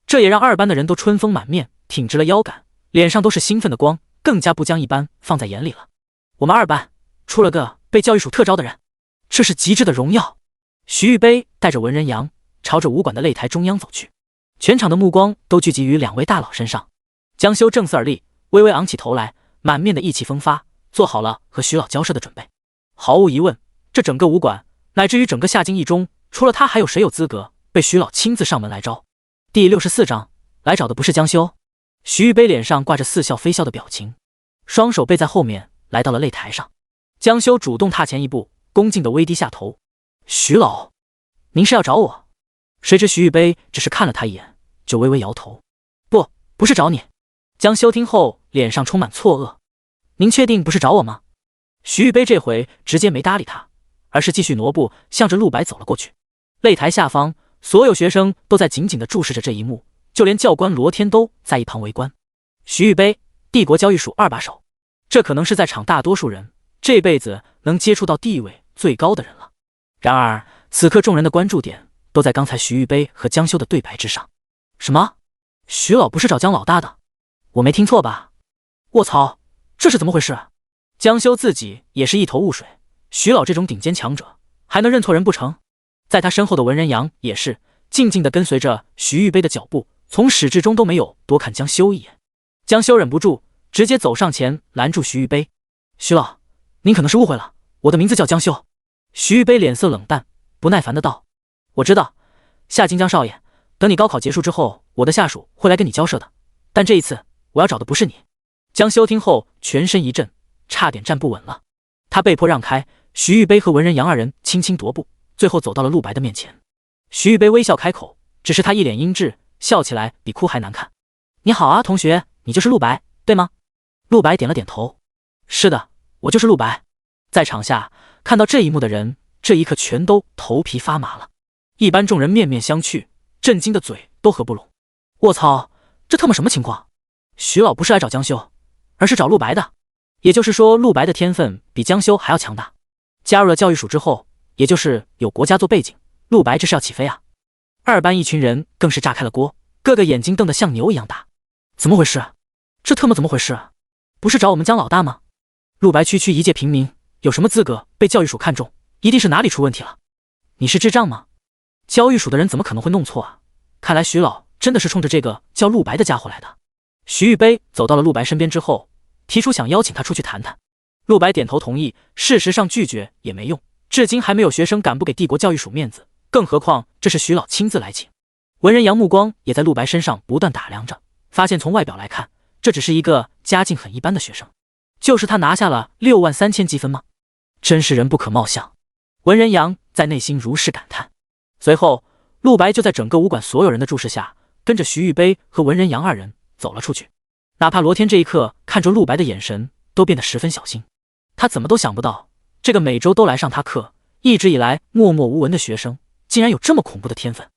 这也让2班的人都春风满面，挺直了腰杆，脸上都是兴奋的光，更加不将1班放在眼里了。我们2班出了个被教育署特招的人，这是极致的荣耀。徐玉杯带着文人阳朝着武馆的擂台中央走去，全场的目光都聚集于2位大佬身上。江修正色而立，微微昂起头来，满面的意气风发，做好了和徐老交涉的准备。毫无疑问，这整个武馆乃至于整个夏京一中，除了他还有谁有资格被徐老亲自上门来招？第64章，来找的不是江修。徐玉杯脸上挂着似笑非笑的表情，双手背在后面，来到了擂台上。江修主动踏前一步，恭敬地微低下头：“徐老，您是要找我？”谁知徐玉杯只是看了他一眼，就微微摇头：“不是找你。”江修听后，脸上充满错愕：“您确定不是找我吗？”徐玉杯这回直接没搭理他，而是继续挪步向着陆白走了过去。擂台下方，所有学生都在紧紧地注视着这一幕，就连教官罗天都在一旁围观。徐玉杯，帝国交易署2把手，这可能是在场大多数人这辈子能接触到地位最高的人了。然而此刻众人的关注点都在刚才徐玉杯和江修的对白之上。什么？徐老不是找江老大的？我没听错吧？卧槽，这是怎么回事？江修自己也是一头雾水，徐老这种顶尖强者还能认错人不成？在他身后的文人阳也是静静地跟随着徐玉杯的脚步，从始至终都没有多看江修一眼。江修忍不住直接走上前拦住徐玉杯：“徐老，您可能是误会了，我的名字叫江修。”徐玉杯脸色冷淡，不耐烦的道：“我知道，夏金江少爷，等你高考结束之后，我的下属会来跟你交涉的，但这一次我要找的不是你。”江修听后全身一震，差点站不稳了。他被迫让开，徐玉杯和文人阳2人轻轻踱步，最后走到了陆白的面前。徐玉杯微笑开口，只是他一脸阴鸷，笑起来比哭还难看。“你好啊，同学，你就是陆白，对吗？”陆白点了点头：“是的，我就是陆白。”在场下看到这一幕的人，这一刻全都头皮发麻了。一般众人面面相觑，震惊的嘴都合不拢。卧槽，这他妈什么情况？徐老不是来找江修，而是找陆白的。也就是说，陆白的天分比江修还要强大。加入了教育署之后，也就是有国家做背景，陆白这是要起飞啊！2班一群人更是炸开了锅，个个眼睛瞪得像牛一样大。怎么回事？这他妈怎么回事？不是找我们江老大吗？陆白区区一介平民，有什么资格被教育署看中？一定是哪里出问题了。你是智障吗？教育署的人怎么可能会弄错啊？看来徐老真的是冲着这个叫陆白的家伙来的。徐玉杯走到了陆白身边之后，提出想邀请他出去谈谈。陆白点头同意，事实上拒绝也没用，至今还没有学生敢不给帝国教育署面子，更何况这是徐老亲自来请。文人阳目光也在陆白身上不断打量着，发现从外表来看，这只是一个家境很一般的学生。就是他拿下了63000积分吗？真是人不可貌相。文人阳在内心如是感叹。随后陆白就在整个武馆所有人的注视下，跟着徐玉杯和文人阳2人走了出去。哪怕罗天这一刻看着陆白的眼神都变得十分小心。他怎么都想不到，这个每周都来上他课，一直以来默默无闻的学生，竟然有这么恐怖的天分。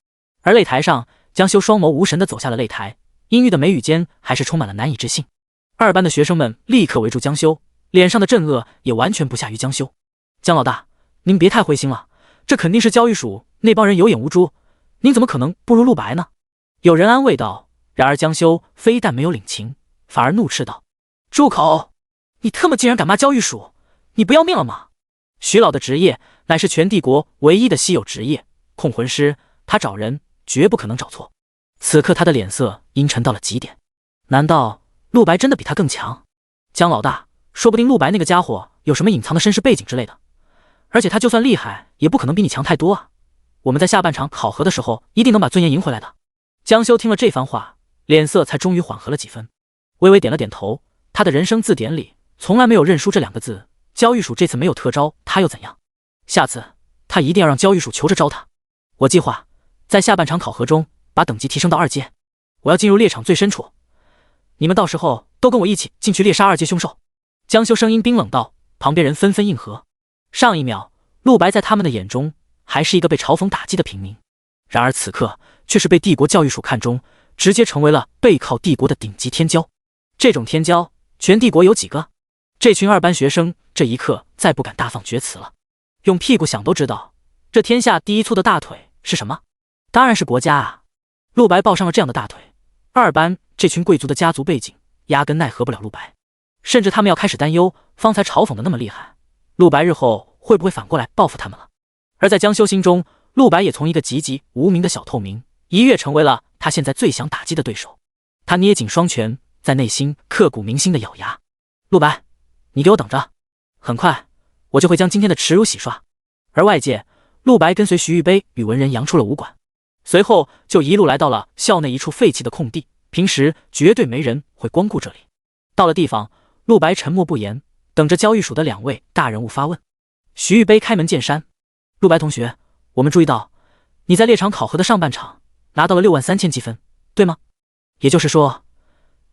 而擂台上，江修双眸无神地走下了擂台，阴郁的眉宇间还是充满了难以置信。2班的学生们立刻围住江修，脸上的震愕也完全不下于江修。江老大，您别太灰心了，这肯定是教育署那帮人有眼无珠，您怎么可能不如陆白呢？有人安慰道。然而江修非但没有领情，反而怒斥道：“住口！你他妈竟然敢骂教育署，你不要命了吗？”徐老的职业乃是全帝国唯一的稀有职业，控魂师，他找人绝不可能找错。此刻他的脸色阴沉到了极点。难道陆白真的比他更强？江老大，说不定陆白那个家伙有什么隐藏的身世背景之类的，而且他就算厉害，也不可能比你强太多啊！我们在下半场考核的时候，一定能把尊严赢回来的。江修听了这番话，脸色才终于缓和了几分，微微点了点头。他的人生字典里从来没有认输这2个字，教育署这次没有特招，他又怎样？下次他一定要让教育署求着招他。我计划在下半场考核中把等级提升到2阶，我要进入猎场最深处，你们到时候都跟我一起进去猎杀2阶凶兽。江修声音冰冷道，旁边人纷纷应和。上一秒陆白在他们的眼中还是一个被嘲讽打击的平民，然而此刻却是被帝国教育署看中，直接成为了背靠帝国的顶级天骄。这种天骄全帝国有几个？这群2班学生这一刻再不敢大放厥词了。用屁股想都知道，这天下第一粗的大腿是什么？当然是国家啊！陆白抱上了这样的大腿，2班这群贵族的家族背景压根奈何不了陆白，甚至他们要开始担忧，方才嘲讽的那么厉害，陆白日后会不会反过来报复他们了？而在江修心中，陆白也从一个籍籍无名的小透明，一跃成为了他现在最想打击的对手。他捏紧双拳，在内心刻骨铭心的咬牙：“陆白，你给我等着，很快我就会将今天的耻辱洗刷。”而外界，陆白跟随徐玉杯与文人阳出了武馆，随后就一路来到了校内一处废弃的空地，平时绝对没人会光顾这里。到了地方，陆白沉默不言，等着交易署的2位大人物发问。徐玉杯开门见山：“陆白同学，我们注意到你在猎场考核的上半场拿到了63000积分，对吗？也就是说，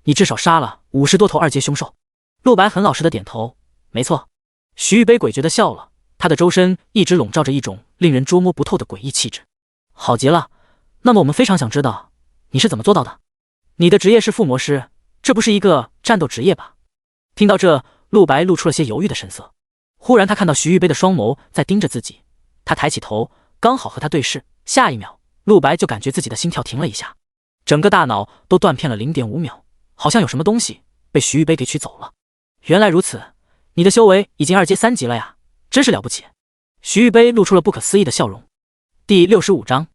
你至少杀了50多头2阶凶兽。”陆白很老实的点头：“没错。”徐玉杯诡谲的笑了，他的周身一直笼罩着一种令人捉摸不透的诡异气质。好极了，那么我们非常想知道你是怎么做到的？你的职业是附魔师，这不是一个战斗职业吧？听到这，陆白露出了些犹豫的神色。忽然他看到徐玉杯的双眸在盯着自己，他抬起头，刚好和他对视，下一秒，陆白就感觉自己的心跳停了一下，整个大脑都断片了 0.5 秒，好像有什么东西被徐玉杯给取走了。原来如此，你的修为已经2阶3级了呀，真是了不起。徐玉杯露出了不可思议的笑容。第65章，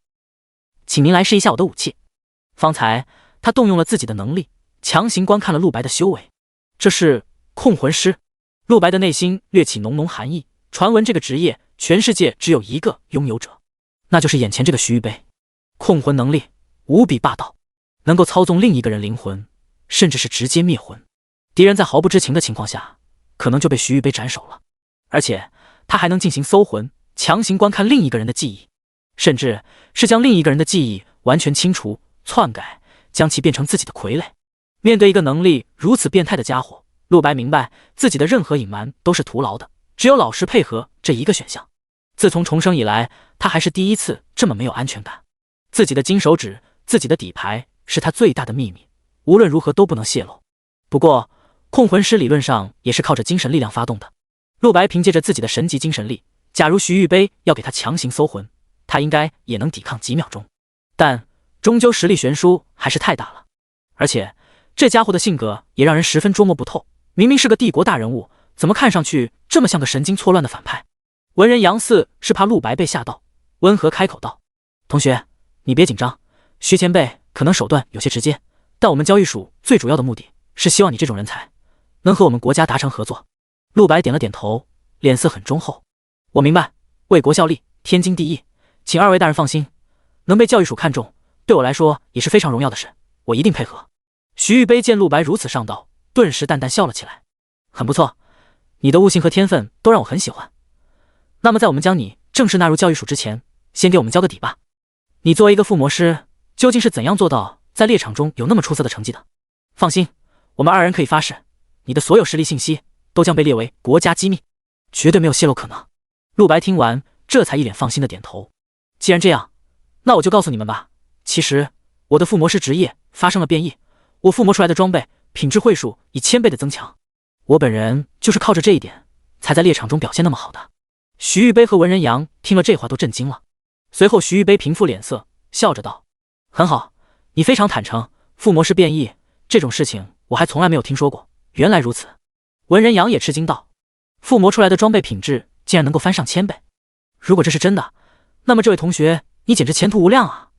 请您来试一下我的武器。方才他动用了自己的能力，强行观看了陆白的修为。这是控魂师。陆白的内心掠起浓浓寒意，传闻这个职业全世界只有一个拥有者，那就是眼前这个徐玉杯。控魂能力无比霸道，能够操纵另一个人灵魂，甚至是直接灭魂。敌人在毫不知情的情况下，可能就被徐玉杯斩首了。而且他还能进行搜魂，强行观看另一个人的记忆，甚至是将另一个人的记忆完全清除、篡改，将其变成自己的傀儡。面对一个能力如此变态的家伙，陆白明白自己的任何隐瞒都是徒劳的，只有老实配合这一个选项。自从重生以来，他还是第一次这么没有安全感。自己的金手指，自己的底牌是他最大的秘密，无论如何都不能泄露。不过控魂师理论上也是靠着精神力量发动的，陆白凭借着自己的神级精神力，假如徐玉杯要给他强行搜魂，他应该也能抵抗几秒钟，但终究实力悬殊还是太大了。而且这家伙的性格也让人十分捉摸不透，明明是个帝国大人物，怎么看上去这么像个神经错乱的反派？文人杨四是怕陆白被吓到，温和开口道：“同学，你别紧张，徐前辈可能手段有些直接，但我们交易署最主要的目的是希望你这种人才能和我们国家达成合作。”陆白点了点头，脸色很忠厚：“我明白，为国效力，天经地义，请2位大人放心，能被教育署看中，对我来说也是非常荣耀的事，我一定配合。”徐玉杯见陆白如此上道，顿时淡淡笑了起来：“很不错，你的悟性和天分都让我很喜欢。那么在我们将你正式纳入教育署之前，先给我们交个底吧。你作为一个附魔师，究竟是怎样做到在猎场中有那么出色的成绩的？放心，我们2人可以发誓，你的所有实力信息都将被列为国家机密，绝对没有泄露可能。”陆白听完，这才一脸放心的点头：“既然这样，那我就告诉你们吧。其实我的附魔师职业发生了变异，我附魔出来的装备品质会数以1000倍的增强，我本人就是靠着这一点才在猎场中表现那么好的。”徐玉杯和文人阳听了这话都震惊了。随后徐玉杯平复脸色，笑着道：“很好，你非常坦诚，附魔师变异这种事情我还从来没有听说过，原来如此。”文人阳也吃惊道：“附魔出来的装备品质竟然能够翻上1000倍，如果这是真的，那么这位同学你简直前途无量啊！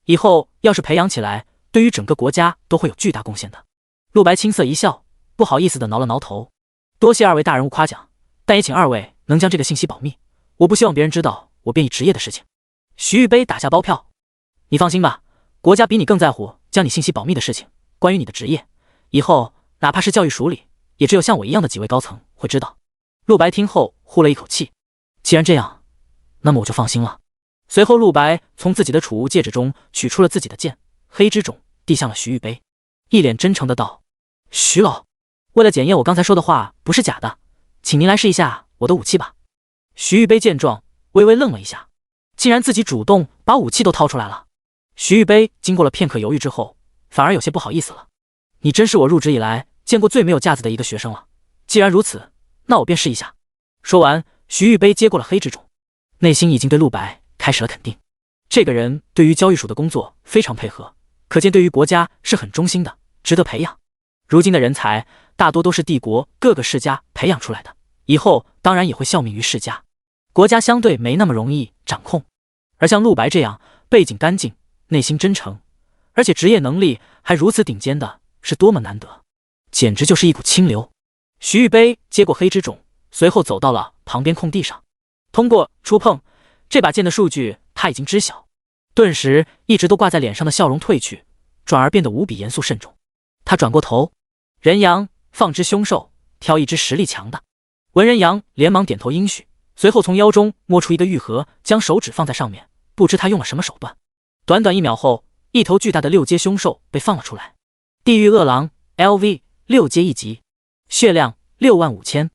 以后要是培养起来，对于整个国家都会有巨大贡献的。”陆白青涩一笑，不好意思的挠了挠头：“多谢2位大人物夸奖，但也请2位能将这个信息保密，我不希望别人知道我变异职业的事情。”徐玉杯打下包票：“你放心吧，国家比你更在乎将你信息保密的事情。关于你的职业，以后哪怕是教育署里，也只有像我一样的几位高层会知道。”陆白听后呼了一口气：“既然这样，那么我就放心了。”随后陆白从自己的储物戒指中取出了自己的剑黑之种，递向了徐玉杯，一脸真诚的道：“徐老，为了检验我刚才说的话不是假的，请您来试一下我的武器吧。”徐玉杯见状微微愣了一下，竟然自己主动把武器都掏出来了。徐玉杯经过了片刻犹豫之后，反而有些不好意思了：“你真是我入职以来见过最没有架子的一个学生了，既然如此，那我便试一下。”说完，徐玉杯接过了黑之种，内心已经对陆白开始了肯定。这个人对于交易署的工作非常配合，可见对于国家是很忠心的，值得培养。如今的人才大多都是帝国各个世家培养出来的，以后当然也会效命于世家，国家相对没那么容易掌控。而像陆白这样背景干净、内心真诚，而且职业能力还如此顶尖的，是多么难得，简直就是一股清流。徐玉杯接过黑之种，随后走到了旁边空地上，通过触碰这把剑的数据他已经知晓，顿时一直都挂在脸上的笑容褪去，转而变得无比严肃慎重。他转过头：“人阳，放之凶兽，挑一只实力强的。文人阳连忙点头应许，随后从腰中摸出一个玉盒，将手指放在上面，不知他用了什么手段。短短1秒后，一头巨大的6阶凶兽被放了出来。地狱恶狼 LV 6阶1级，血量65000。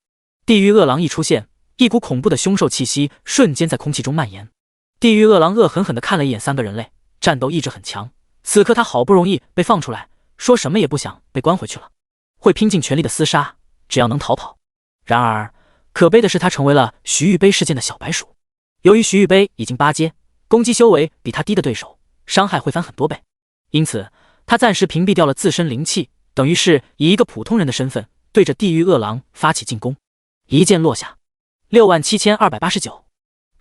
地狱恶狼一出现，一股恐怖的凶兽气息瞬间在空气中蔓延。地狱恶狼恶狠狠地看了一眼3个人类，战斗意志很强。此刻他好不容易被放出来，说什么也不想被关回去了，会拼尽全力的厮杀，只要能逃跑。然而可悲的是，他成为了徐玉杯事件的小白鼠。由于徐玉杯已经8阶，攻击修为比他低的对手伤害会翻很多倍，因此他暂时屏蔽掉了自身灵气，等于是以一个普通人的身份对着地狱恶狼发起进攻。一剑落下，67289，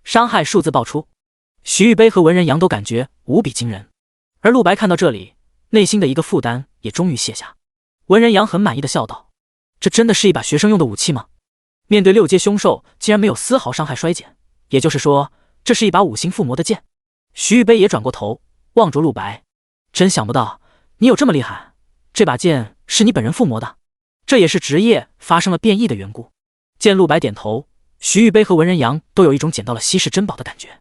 伤害数字爆出。徐玉杯和文人阳都感觉无比惊人，而陆白看到这里，内心的一个负担也终于卸下。文人阳很满意的笑道：“这真的是一把学生用的武器吗？”面对6阶凶兽，竟然没有丝毫伤害衰减，也就是说，这是一把5星附魔的剑。徐玉杯也转过头望着陆白，真想不到你有这么厉害，这把剑是你本人附魔的？这也是职业发生了变异的缘故。见陆白点头，徐玉杯和文人阳都有一种捡到了稀世珍宝的感觉。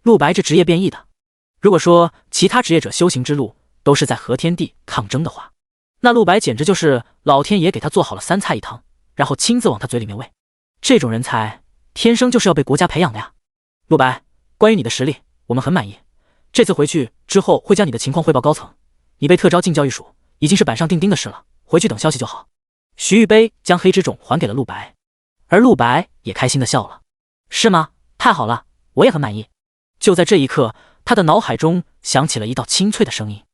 陆白这职业变异的，如果说其他职业者修行之路都是在和天地抗争的话，那陆白简直就是老天爷给他做好了3菜1汤，然后亲自往他嘴里面喂。这种人才天生就是要被国家培养的呀。陆白，关于你的实力我们很满意，这次回去之后会将你的情况汇报高层，你被特招进教育署已经是板上钉钉的事了，回去等消息就好。徐玉杯将黑之种还给了陆白，而陆白也开心的笑了。是吗？太好了，我也很满意。就在这一刻，他的脑海中响起了一道清脆的声音：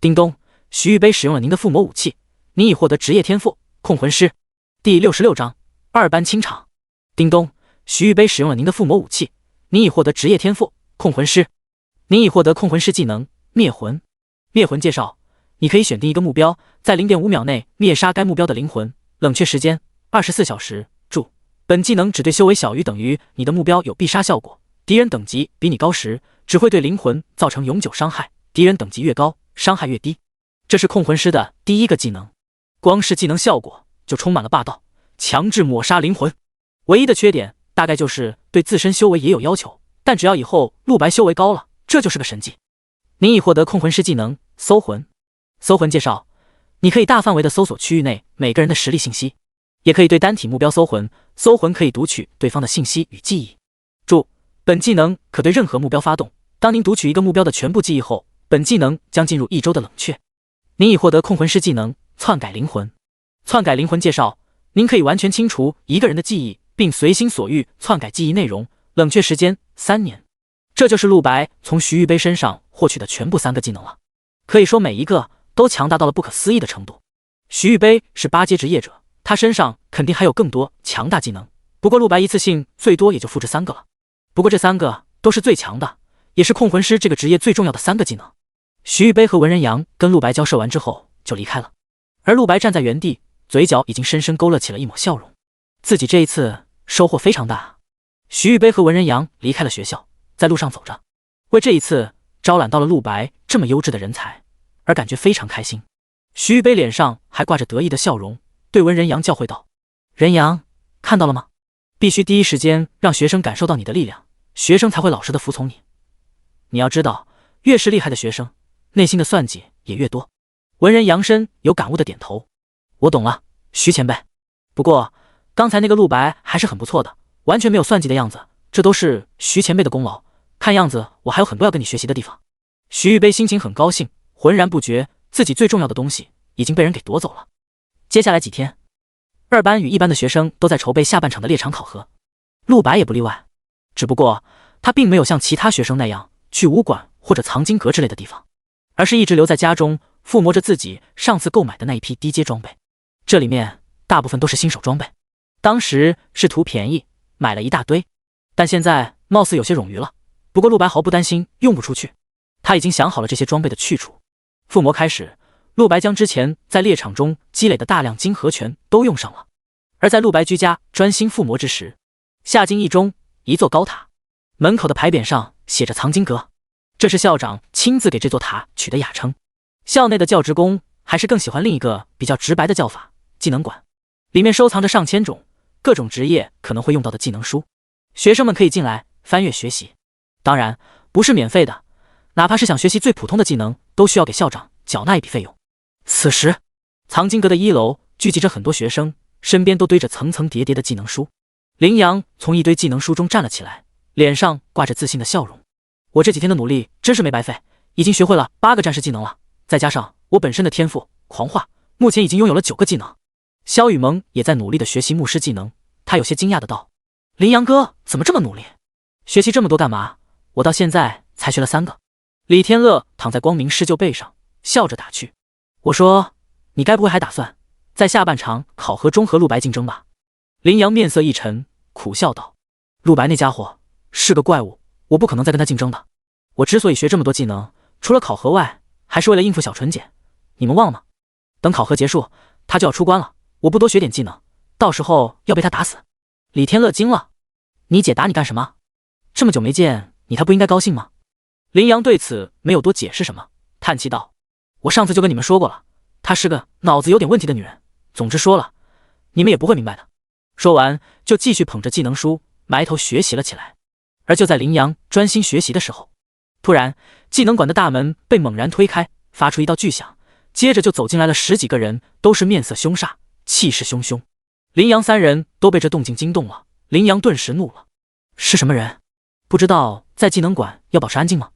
叮咚，徐玉杯使用了您的附魔武器，你已获得职业天赋控魂师。第66章2班清场。叮咚，徐玉杯使用了您的附魔武器，你已获得职业天赋控魂师。你已获得控魂师技能灭魂。灭魂介绍：你可以选定一个目标，在 0.5 秒内灭杀该目标的灵魂，冷却时间24小时。注：本技能只对修为小于等于你的目标有必杀效果，敌人等级比你高时只会对灵魂造成永久伤害，敌人等级越高伤害越低。这是控魂师的第1个技能，光是技能效果就充满了霸道，强制抹杀灵魂。唯一的缺点大概就是对自身修为也有要求，但只要以后陆白修为高了，这就是个神技。你已获得控魂师技能搜魂。搜魂介绍：你可以大范围的搜索区域内每个人的实力信息，也可以对单体目标搜魂，搜魂可以读取对方的信息与记忆。注：本技能可对任何目标发动，当您读取一个目标的全部记忆后，本技能将进入1周的冷却。你已获得控魂师技能篡改灵魂。篡改灵魂介绍：您可以完全清除一个人的记忆，并随心所欲篡改记忆内容，冷却时间3年。这就是陆白从徐玉杯身上获取的全部3个技能了，可以说每一个都强大到了不可思议的程度。徐玉杯是8阶职业者，他身上肯定还有更多强大技能，不过陆白一次性最多也就复制3个了。不过这3个都是最强的，也是控魂师这个职业最重要的3个技能。徐玉杯和文人阳跟陆白交涉完之后就离开了，而陆白站在原地，嘴角已经深深勾勒起了一抹笑容。自己这一次收获非常大。徐玉杯和文人阳离开了学校，在路上走着，为这一次招揽到了陆白这么优质的人才而感觉非常开心。徐玉杯脸上还挂着得意的笑容，对文人阳教诲道：人阳，看到了吗？必须第一时间让学生感受到你的力量，学生才会老实的服从你。你要知道，越是厉害的学生，内心的算计也越多。文人阳深有感悟的点头：我懂了，徐前辈。不过刚才那个陆白还是很不错的，完全没有算计的样子，这都是徐前辈的功劳，看样子我还有很多要跟你学习的地方。徐玉杯心情很高兴，浑然不觉自己最重要的东西已经被人给夺走了。接下来几天，2班与1班的学生都在筹备下半场的猎场考核，陆白也不例外。只不过他并没有像其他学生那样去武馆或者藏经阁之类的地方，而是一直留在家中附魔着自己上次购买的那一批低阶装备。这里面大部分都是新手装备，当时是图便宜买了一大堆，但现在貌似有些冗余了。不过陆白毫不担心用不出去，他已经想好了这些装备的去处。附魔开始，陆白将之前在猎场中积累的大量金河拳都用上了。而在陆白居家专心附魔之时，夏京一中一座高塔门口的牌匾上写着藏经阁，这是校长亲自给这座塔取的雅称。校内的教职工还是更喜欢另一个比较直白的叫法，技能馆。里面收藏着上千种各种职业可能会用到的技能书，学生们可以进来翻阅学习。当然不是免费的，哪怕是想学习最普通的技能，都需要给校长缴纳一笔费用。此时，藏经阁的1楼聚集着很多学生，身边都堆着层层叠叠的技能书。林阳从一堆技能书中站了起来，脸上挂着自信的笑容。我这几天的努力真是没白费，已经学会了8个战士技能了，再加上我本身的天赋狂化，目前已经拥有了9个技能。萧雨萌也在努力的学习牧师技能，他有些惊讶的道：“林阳哥怎么这么努力？学习这么多干嘛？我到现在才学了3个。”李天乐躺在光明狮鹫背上，笑着打趣：“我说，你该不会还打算在下半场考核中和陆白竞争吧？”林阳面色一沉，苦笑道：“陆白那家伙是个怪物，我不可能再跟他竞争的。我之所以学这么多技能，除了考核外，还是为了应付小纯姐。你们忘了，等考核结束，他就要出关了，我不多学点技能，到时候要被他打死。”李天乐惊了：“你姐打你干什么？这么久没见，你还不应该高兴吗？”林阳对此没有多解释什么，叹气道：“我上次就跟你们说过了，她是个脑子有点问题的女人。总之说了，你们也不会明白的。”说完，就继续捧着技能书埋头学习了起来。而就在林阳专心学习的时候，突然技能馆的大门被猛然推开，发出一道巨响，接着就走进来了10几个人，都是面色凶煞，气势汹汹。林阳3人都被这动静惊动了，林阳顿时怒了：“是什么人？不知道在技能馆要保持安静吗？”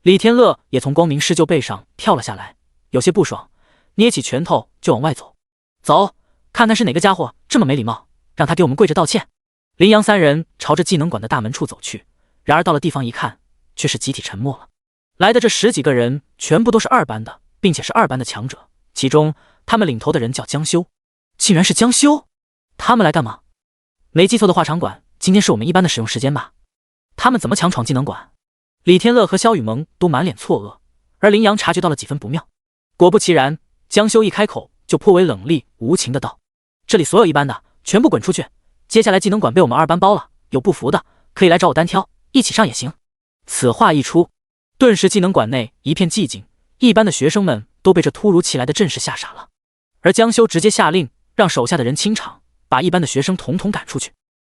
李天乐也从光明狮鹫背上跳了下来，有些不爽，捏起拳头就往外走。走，看看是哪个家伙这么没礼貌，让他给我们跪着道歉。林阳3人朝着技能馆的大门处走去，然而到了地方一看，却是集体沉默了。来的这10几个人全部都是2班的，并且是2班的强者，其中他们领头的人叫江修。竟然是江修！他们来干嘛？没记错的话，场馆今天是我们1班的使用时间吧？他们怎么强闯技能馆？李天乐和萧雨萌都满脸错愕，而林阳察觉到了几分不妙。果不其然，江修一开口就颇为冷厉无情的道：“这里所有1班的全部滚出去，接下来技能馆被我们2班包了，有不服的可以来找我单挑，一起上也行。”此话一出，顿时技能馆内一片寂静，1班的学生们都被这突如其来的阵势吓傻了。而江修直接下令让手下的人清场，把1班的学生统统赶出去。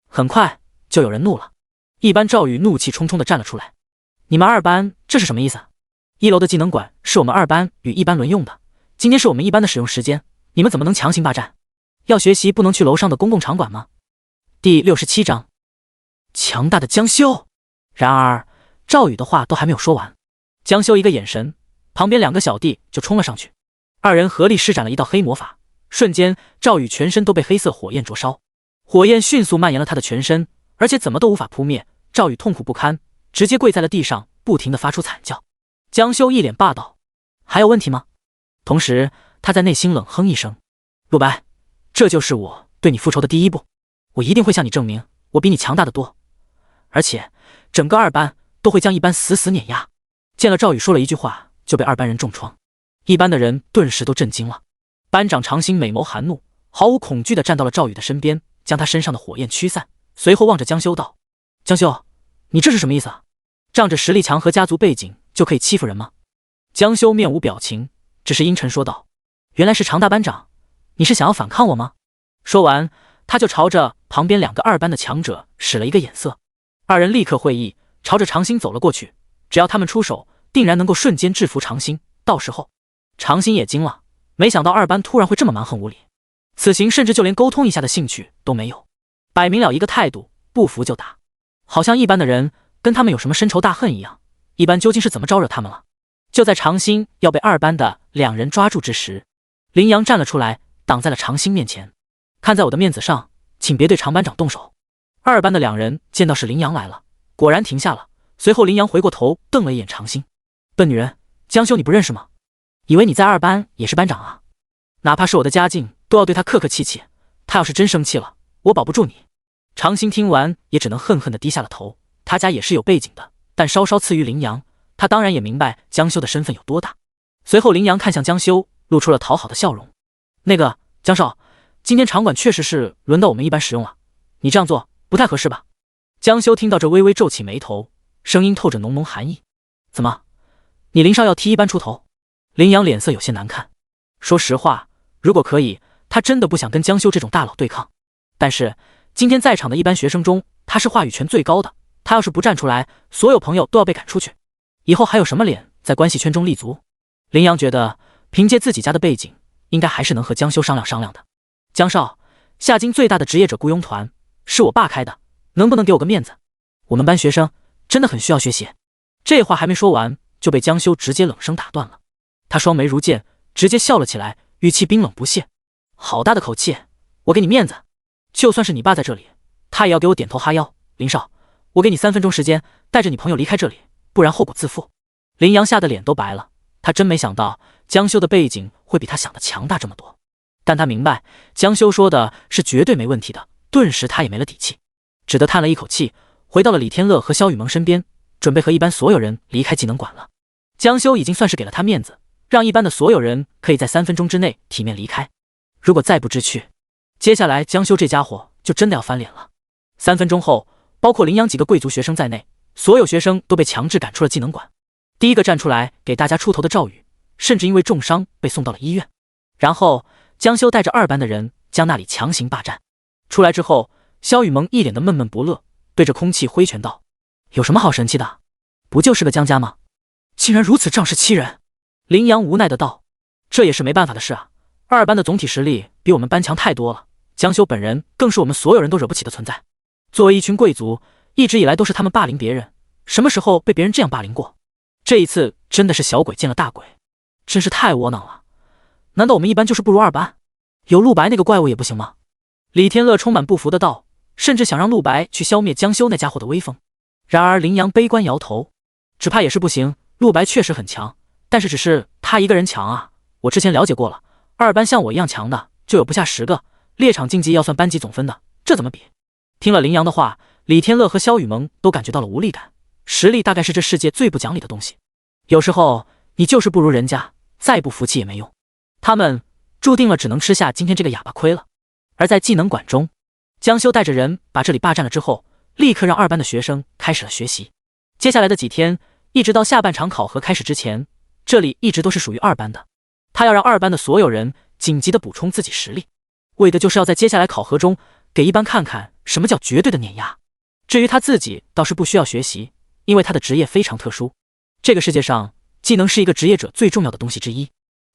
很快就有人怒了，1班赵宇怒气冲冲地站了出来：“你们2班这是什么意思？1楼的技能馆是我们2班与1班轮用的，今天是我们1班的使用时间，你们怎么能强行霸占？要学习不能去楼上的公共场馆吗？”第67章，强大的江修。然而赵宇的话都还没有说完，江修一个眼神，旁边2个小弟就冲了上去，2人合力施展了一道黑魔法，瞬间赵宇全身都被黑色火焰灼烧，火焰迅速蔓延了他的全身，而且怎么都无法扑灭。赵宇痛苦不堪，直接跪在了地上，不停地发出惨叫。江修一脸霸道：“还有问题吗？”同时他在内心冷哼一声：“陆白，这就是我对你复仇的第一步，我一定会向你证明我比你强大的多，而且整个2班都会将1班死死碾压。”见了赵宇说了一句话就被2班人重创，1班的人顿时都震惊了。班长长兴美眸含怒，毫无恐惧地站到了赵宇的身边，将他身上的火焰驱散，随后望着江修道：“江修，你这是什么意思啊？仗着实力强和家族背景就可以欺负人吗？”江修面无表情，只是阴沉说道：“原来是常大班长，你是想要反抗我吗？”说完他就朝着旁边2个2班的强者使了一个眼色，2人立刻会意，朝着长兴走了过去。只要他们出手，定然能够瞬间制服长兴，到时候长兴也惊了，没想到2班突然会这么蛮横无理，此行甚至就连沟通一下的兴趣都没有，摆明了一个态度，不服就打，好像1班的人跟他们有什么深仇大恨一样。1班究竟是怎么招惹他们了？就在长兴要被2班的2人抓住之时，林阳站了出来，挡在了长兴面前：“看在我的面子上，请别对常班长动手。”2班的2人见到是林阳来了，果然停下了。随后林阳回过头瞪了一眼长兴：“笨女人，江修你不认识吗？以为你在2班也是班长啊？哪怕是我的家境都要对他客客气气，他要是真生气了，我保不住你。”长兴听完也只能恨恨地低下了头，他家也是有背景的，但稍稍次于林阳，他当然也明白江修的身份有多大。随后林阳看向江修，露出了讨好的笑容：“那个江少，今天场馆确实是轮到我们1班使用了，你这样做不太合适吧？”江修听到这微微皱起眉头，声音透着浓浓寒意：“怎么，你林少要替1班出头？”林阳脸色有些难看，说实话，如果可以，他真的不想跟江修这种大佬对抗。但是今天在场的一般学生中，他是话语权最高的，他要是不站出来，所有朋友都要被赶出去，以后还有什么脸在关系圈中立足？林阳觉得凭借自己家的背景，应该还是能和江修商量商量的。江少，夏京最大的职业者雇佣团是我爸开的，能不能给我个面子？我们班学生真的很需要学习。这话还没说完，就被江修直接冷声打断了。他双眉如剑，直接笑了起来，语气冰冷不屑。好大的口气，我给你面子，就算是你爸在这里，他也要给我点头哈腰。林少，我给你3分钟时间，带着你朋友离开这里，不然后果自负。林阳吓得脸都白了，他真没想到江修的背景会比他想的强大这么多，但他明白江修说的是绝对没问题的，顿时他也没了底气，只得叹了一口气，回到了李天乐和萧雨萌身边，准备和一班所有人离开技能馆了。江修已经算是给了他面子，让一班的所有人可以在3分钟之内体面离开，如果再不知趣，接下来江修这家伙就真的要翻脸了。3分钟后，包括林阳几个贵族学生在内，所有学生都被强制赶出了技能馆。第一个站出来给大家出头的赵宇，甚至因为重伤被送到了医院。然后江修带着2班的人将那里强行霸占。出来之后，萧雨萌一脸的闷闷不乐，对着空气挥拳道：有什么好神气的？不就是个江家吗？竟然如此仗势欺人。林阳无奈的道：这也是没办法的事啊，2班的总体实力比我们班强太多了，江修本人更是我们所有人都惹不起的存在。作为一群贵族，一直以来都是他们霸凌别人，什么时候被别人这样霸凌过？这一次真的是小鬼见了大鬼，真是太窝囊了。难道我们一班就是不如2班？有陆白那个怪物也不行吗？李天乐充满不服的道，甚至想让陆白去消灭江修那家伙的威风。然而林阳悲观摇头，只怕也是不行，陆白确实很强，但是只是他一个人强啊，我之前了解过了，2班像我一样强的就有不下10个，猎场竞技要算班级总分的，这怎么比？听了林阳的话，李天乐和萧雨萌都感觉到了无力感，实力大概是这世界最不讲理的东西，有时候你就是不如人家，再不服气也没用。他们注定了只能吃下今天这个哑巴亏了。而在技能馆中，江修带着人把这里霸占了之后，立刻让2班的学生开始了学习。接下来的几天，一直到下半场考核开始之前，这里一直都是属于2班的。他要让2班的所有人紧急的补充自己实力，为的就是要在接下来考核中给1班看看什么叫绝对的碾压。至于他自己倒是不需要学习，因为他的职业非常特殊。这个世界上，技能是一个职业者最重要的东西之一，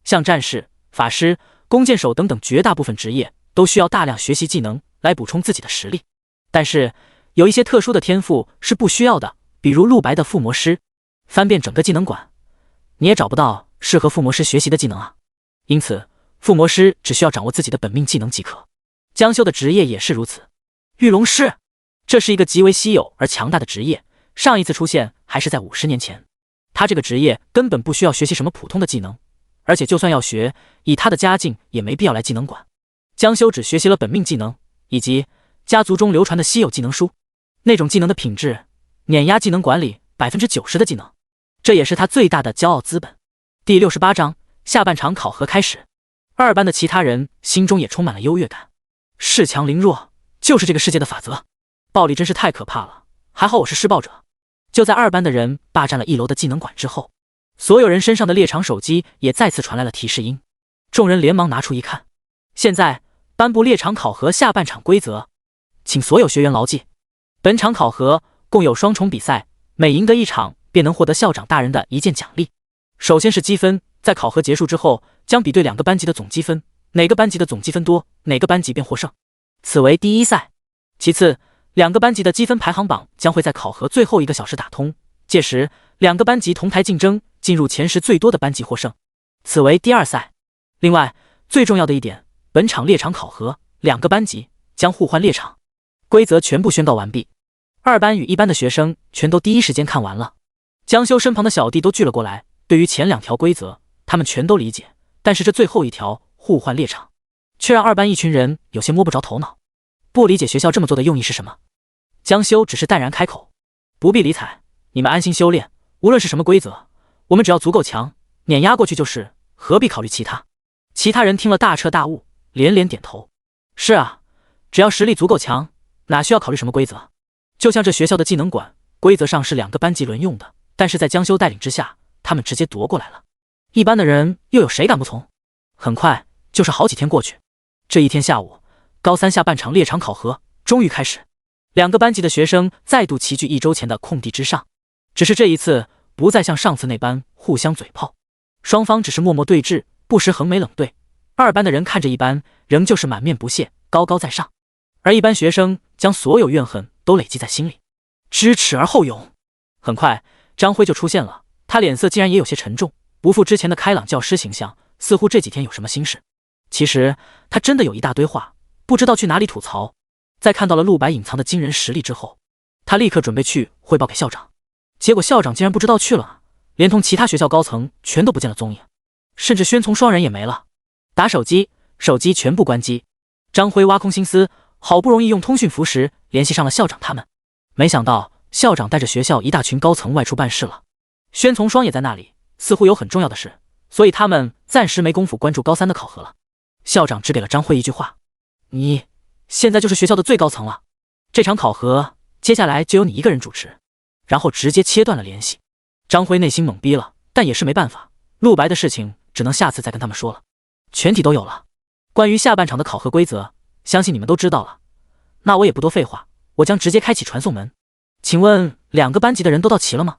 像战士、法师、弓箭手等等绝大部分职业都需要大量学习技能来补充自己的实力。但是有一些特殊的天赋是不需要的，比如陆白的附魔师。翻遍整个技能馆，你也找不到适合附魔师学习的技能啊。因此附魔师只需要掌握自己的本命技能即可。江修的职业也是如此，御龙师，这是一个极为稀有而强大的职业，上一次出现还是在50年前。他这个职业根本不需要学习什么普通的技能，而且就算要学，以他的家境也没必要来技能馆。江修只学习了本命技能以及家族中流传的稀有技能书，那种技能的品质碾压技能馆里90%的技能，这也是他最大的骄傲资本。第68章下半场考核开始，2班的其他人心中也充满了优越感。恃强凌弱就是这个世界的法则，暴力真是太可怕了，还好我是施暴者。就在2班的人霸占了1楼的技能馆之后，所有人身上的猎场手机也再次传来了提示音，众人连忙拿出一看。现在颁布猎场考核下半场规则，请所有学员牢记，本场考核共有双重比赛，每赢得1场便能获得校长大人的1件奖励。首先是积分，在考核结束之后将比对2个班级的总积分，哪个班级的总积分多，哪个班级便获胜，此为第一赛。其次，2个班级的积分排行榜将会在考核最后1个小时打通，届时2个班级同台竞争，进入前10最多的班级获胜，此为第二赛。另外最重要的一点，本场猎场考核2个班级将互换猎场。规则全部宣告完毕，2班与1班的学生全都第一时间看完了。江修身旁的小弟都聚了过来，对于前2条规则他们全都理解，但是这最后1条互换猎场却让2班一群人有些摸不着头脑，不理解学校这么做的用意是什么。江修只是淡然开口，不必理睬，你们安心修炼，无论是什么规则，我们只要足够强，碾压过去就是，何必考虑其他。其他人听了大彻大悟，连连点头。是啊，只要实力足够强，哪需要考虑什么规则。就像这学校的技能馆，规则上是2个班级轮用的，但是在江修带领之下，他们直接夺过来了。一般的人又有谁敢不从？很快就是好几天过去，这一天下午，高三下半场猎场考核终于开始，两个班级的学生再度齐聚1周前的空地之上，只是这一次不再像上次那般互相嘴炮，双方只是默默对峙，不时横眉冷对。二班的人看着一班，仍旧是满面不屑，高高在上，而一班学生将所有怨恨都累积在心里，知耻而后勇。很快，张辉就出现了，他脸色竟然也有些沉重，不复之前的开朗教师形象，似乎这几天有什么心事。其实他真的有一大堆话，不知道去哪里吐槽。在看到了陆白隐藏的惊人实力之后，他立刻准备去汇报给校长，结果校长竟然不知道去了，连同其他学校高层全都不见了踪影，甚至宣从双人也没了。打手机，手机全部关机。张辉挖空心思，好不容易用通讯符时联系上了校长他们，没想到校长带着学校一大群高层外出办事了，宣从双也在那里，似乎有很重要的事，所以他们暂时没工夫关注高三的考核了。校长只给了张辉一句话：你现在就是学校的最高层了，这场考核接下来就由你一个人主持。然后直接切断了联系。张辉内心懵逼了，但也是没办法，陆白的事情只能下次再跟他们说了。全体都有了，关于下半场的考核规则，相信你们都知道了，那我也不多废话，我将直接开启传送门。请问两个班级的人都到齐了吗？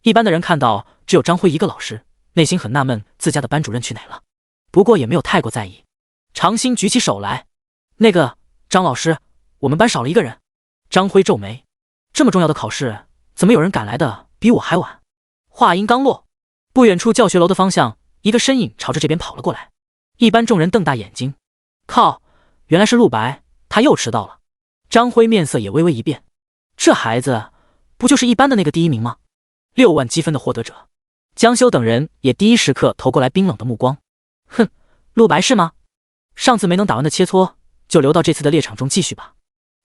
一班的人看到只有张辉一个老师，内心很纳闷自家的班主任去哪了，不过也没有太过在意。常兴举起手来：那个张老师，我们班少了一个人。张辉皱眉，这么重要的考试，怎么有人赶来的比我还晚？话音刚落，不远处教学楼的方向，一个身影朝着这边跑了过来。一班众人瞪大眼睛，靠，原来是陆白，他又迟到了。张辉面色也微微一变，这孩子不就是一班的那个第一名吗？6万积分的获得者。江修等人也第一时刻投过来冰冷的目光。哼，陆白是吗？上次没能打完的切磋，就留到这次的猎场中继续吧。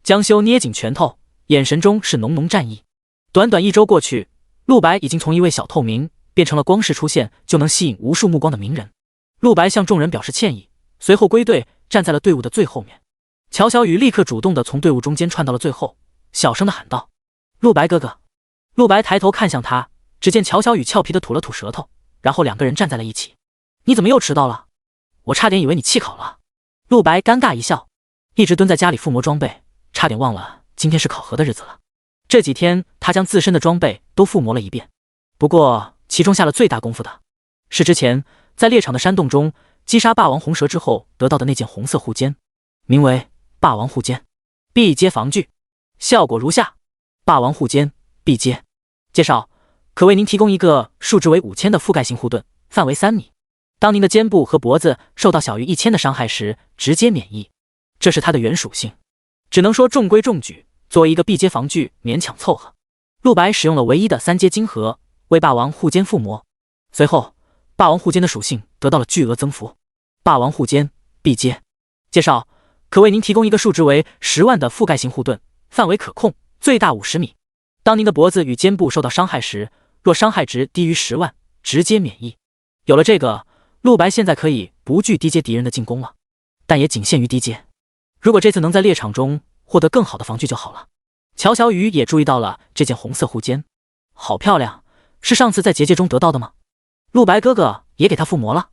江修捏紧拳头，眼神中是浓浓战意。短短1周过去，陆白已经从一位小透明变成了光是出现就能吸引无数目光的名人。陆白向众人表示歉意，随后归队，站在了队伍的最后面。乔小雨立刻主动地从队伍中间窜到了最后，小声地喊道：陆白哥哥。陆白抬头看向他，只见乔小雨俏皮地吐了吐舌头，然后两个人站在了一起。你怎么又迟到了？我差点以为你弃考了。陆白尴尬一笑，一直蹲在家里附魔装备，差点忘了今天是考核的日子了。这几天他将自身的装备都附魔了一遍，不过其中下了最大功夫的是之前在猎场的山洞中击杀霸王红蛇之后得到的那件红色护肩，名为霸王护肩，必接防具，效果如下：霸王护肩，必接。介绍：可为您提供一个数值为5000的覆盖性护盾，范围3米。当您的肩部和脖子受到小于1000的伤害时，直接免疫。这是它的原属性，只能说中规中矩，作为一个必接防具勉强凑合。陆白使用了唯一的3阶晶核为霸王护肩附魔，随后霸王护肩的属性得到了巨额增幅。霸王护肩，必接。介绍：可为您提供一个数值为10万的覆盖性护盾，范围可控，最大50米。当您的脖子与肩部受到伤害时，若伤害值低于10万，直接免疫。有了这个，陆白现在可以不惧低阶敌人的进攻了，但也仅限于低阶。如果这次能在猎场中获得更好的防具就好了。乔小雨也注意到了这件红色护肩，好漂亮，是上次在结界中得到的吗？陆白哥哥也给他附魔了。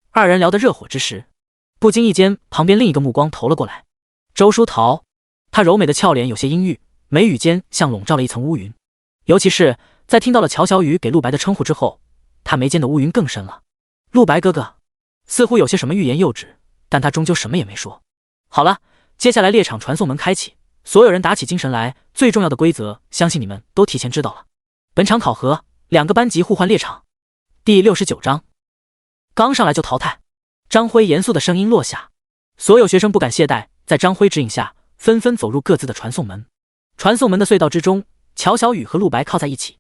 二人聊得热火之时，不经意间旁边另一个目光投了过来，周书桃。她柔美的俏脸有些阴郁，眉宇间像笼罩了一层乌云，尤其是在听到了乔小雨给陆白的称呼之后，她眉间的乌云更深了。陆白哥哥似乎有些什么欲言又止，但他终究什么也没说。好了，接下来猎场传送门开启，所有人打起精神来，最重要的规则相信你们都提前知道了。本场考核2个班级互换猎场。第69章，刚上来就淘汰。张辉严肃的声音落下，所有学生不敢懈怠，在张辉指引下纷纷走入各自的传送门。传送门的隧道之中，乔小雨和陆白靠在一起。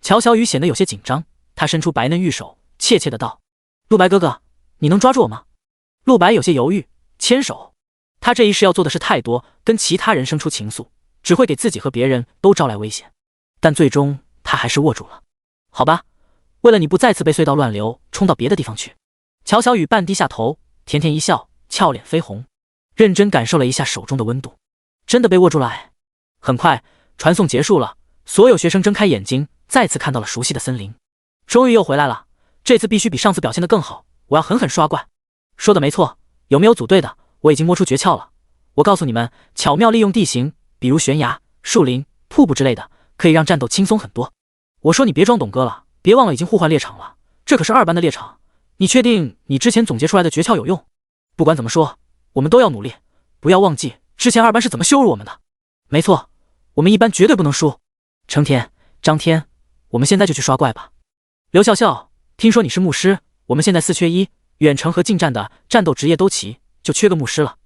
乔小雨显得有些紧张，他伸出白嫩玉手，怯怯的道：陆白哥哥，你能抓住我吗？陆白有些犹豫，牵手。他这一世要做的事太多，跟其他人生出情愫，只会给自己和别人都招来危险。但最终他还是握住了。好吧，为了你不再次被隧道乱流冲到别的地方去。乔小雨半低下头，甜甜一笑，俏脸绯红，认真感受了一下手中的温度，真的被握住了哎。很快传送结束了，所有学生睁开眼睛，再次看到了熟悉的森林。终于又回来了，这次必须比上次表现得更好，我要狠狠刷怪。说的没错，有没有组队的？我已经摸出诀窍了。我告诉你们，巧妙利用地形，比如悬崖、树林、瀑布之类的，可以让战斗轻松很多。我说你别装懂哥了，别忘了已经互换猎场了，这可是2班的猎场。你确定你之前总结出来的诀窍有用？不管怎么说，我们都要努力，不要忘记之前2班是怎么羞辱我们的。没错，我们1班绝对不能输。成田、张天，我们现在就去刷怪吧。刘笑笑，听说你是牧师，我们现在4缺1，远程和近战的战斗职业都齐，就缺个牧师了。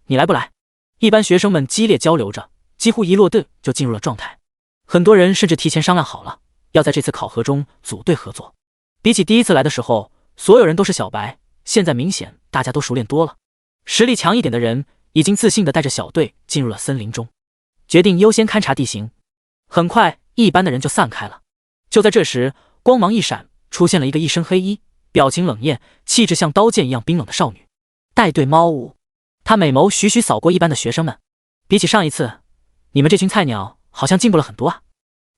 你来不来？1班学生们激烈交流着，几乎一落地就进入了状态。很多人甚至提前商量好了，要在这次考核中组队合作。比起第一次来的时候，所有人都是小白，现在明显大家都熟练多了。实力强一点的人已经自信地带着小队进入了森林中，决定优先勘察地形。很快1班的人就散开了。就在这时，光芒一闪，出现了一个一身黑衣，表情冷艳，气质像刀剑一样冰冷的少女，带队猫舞。她美眸徐徐扫过1班的学生们，比起上一次，你们这群菜鸟好像进步了很多啊。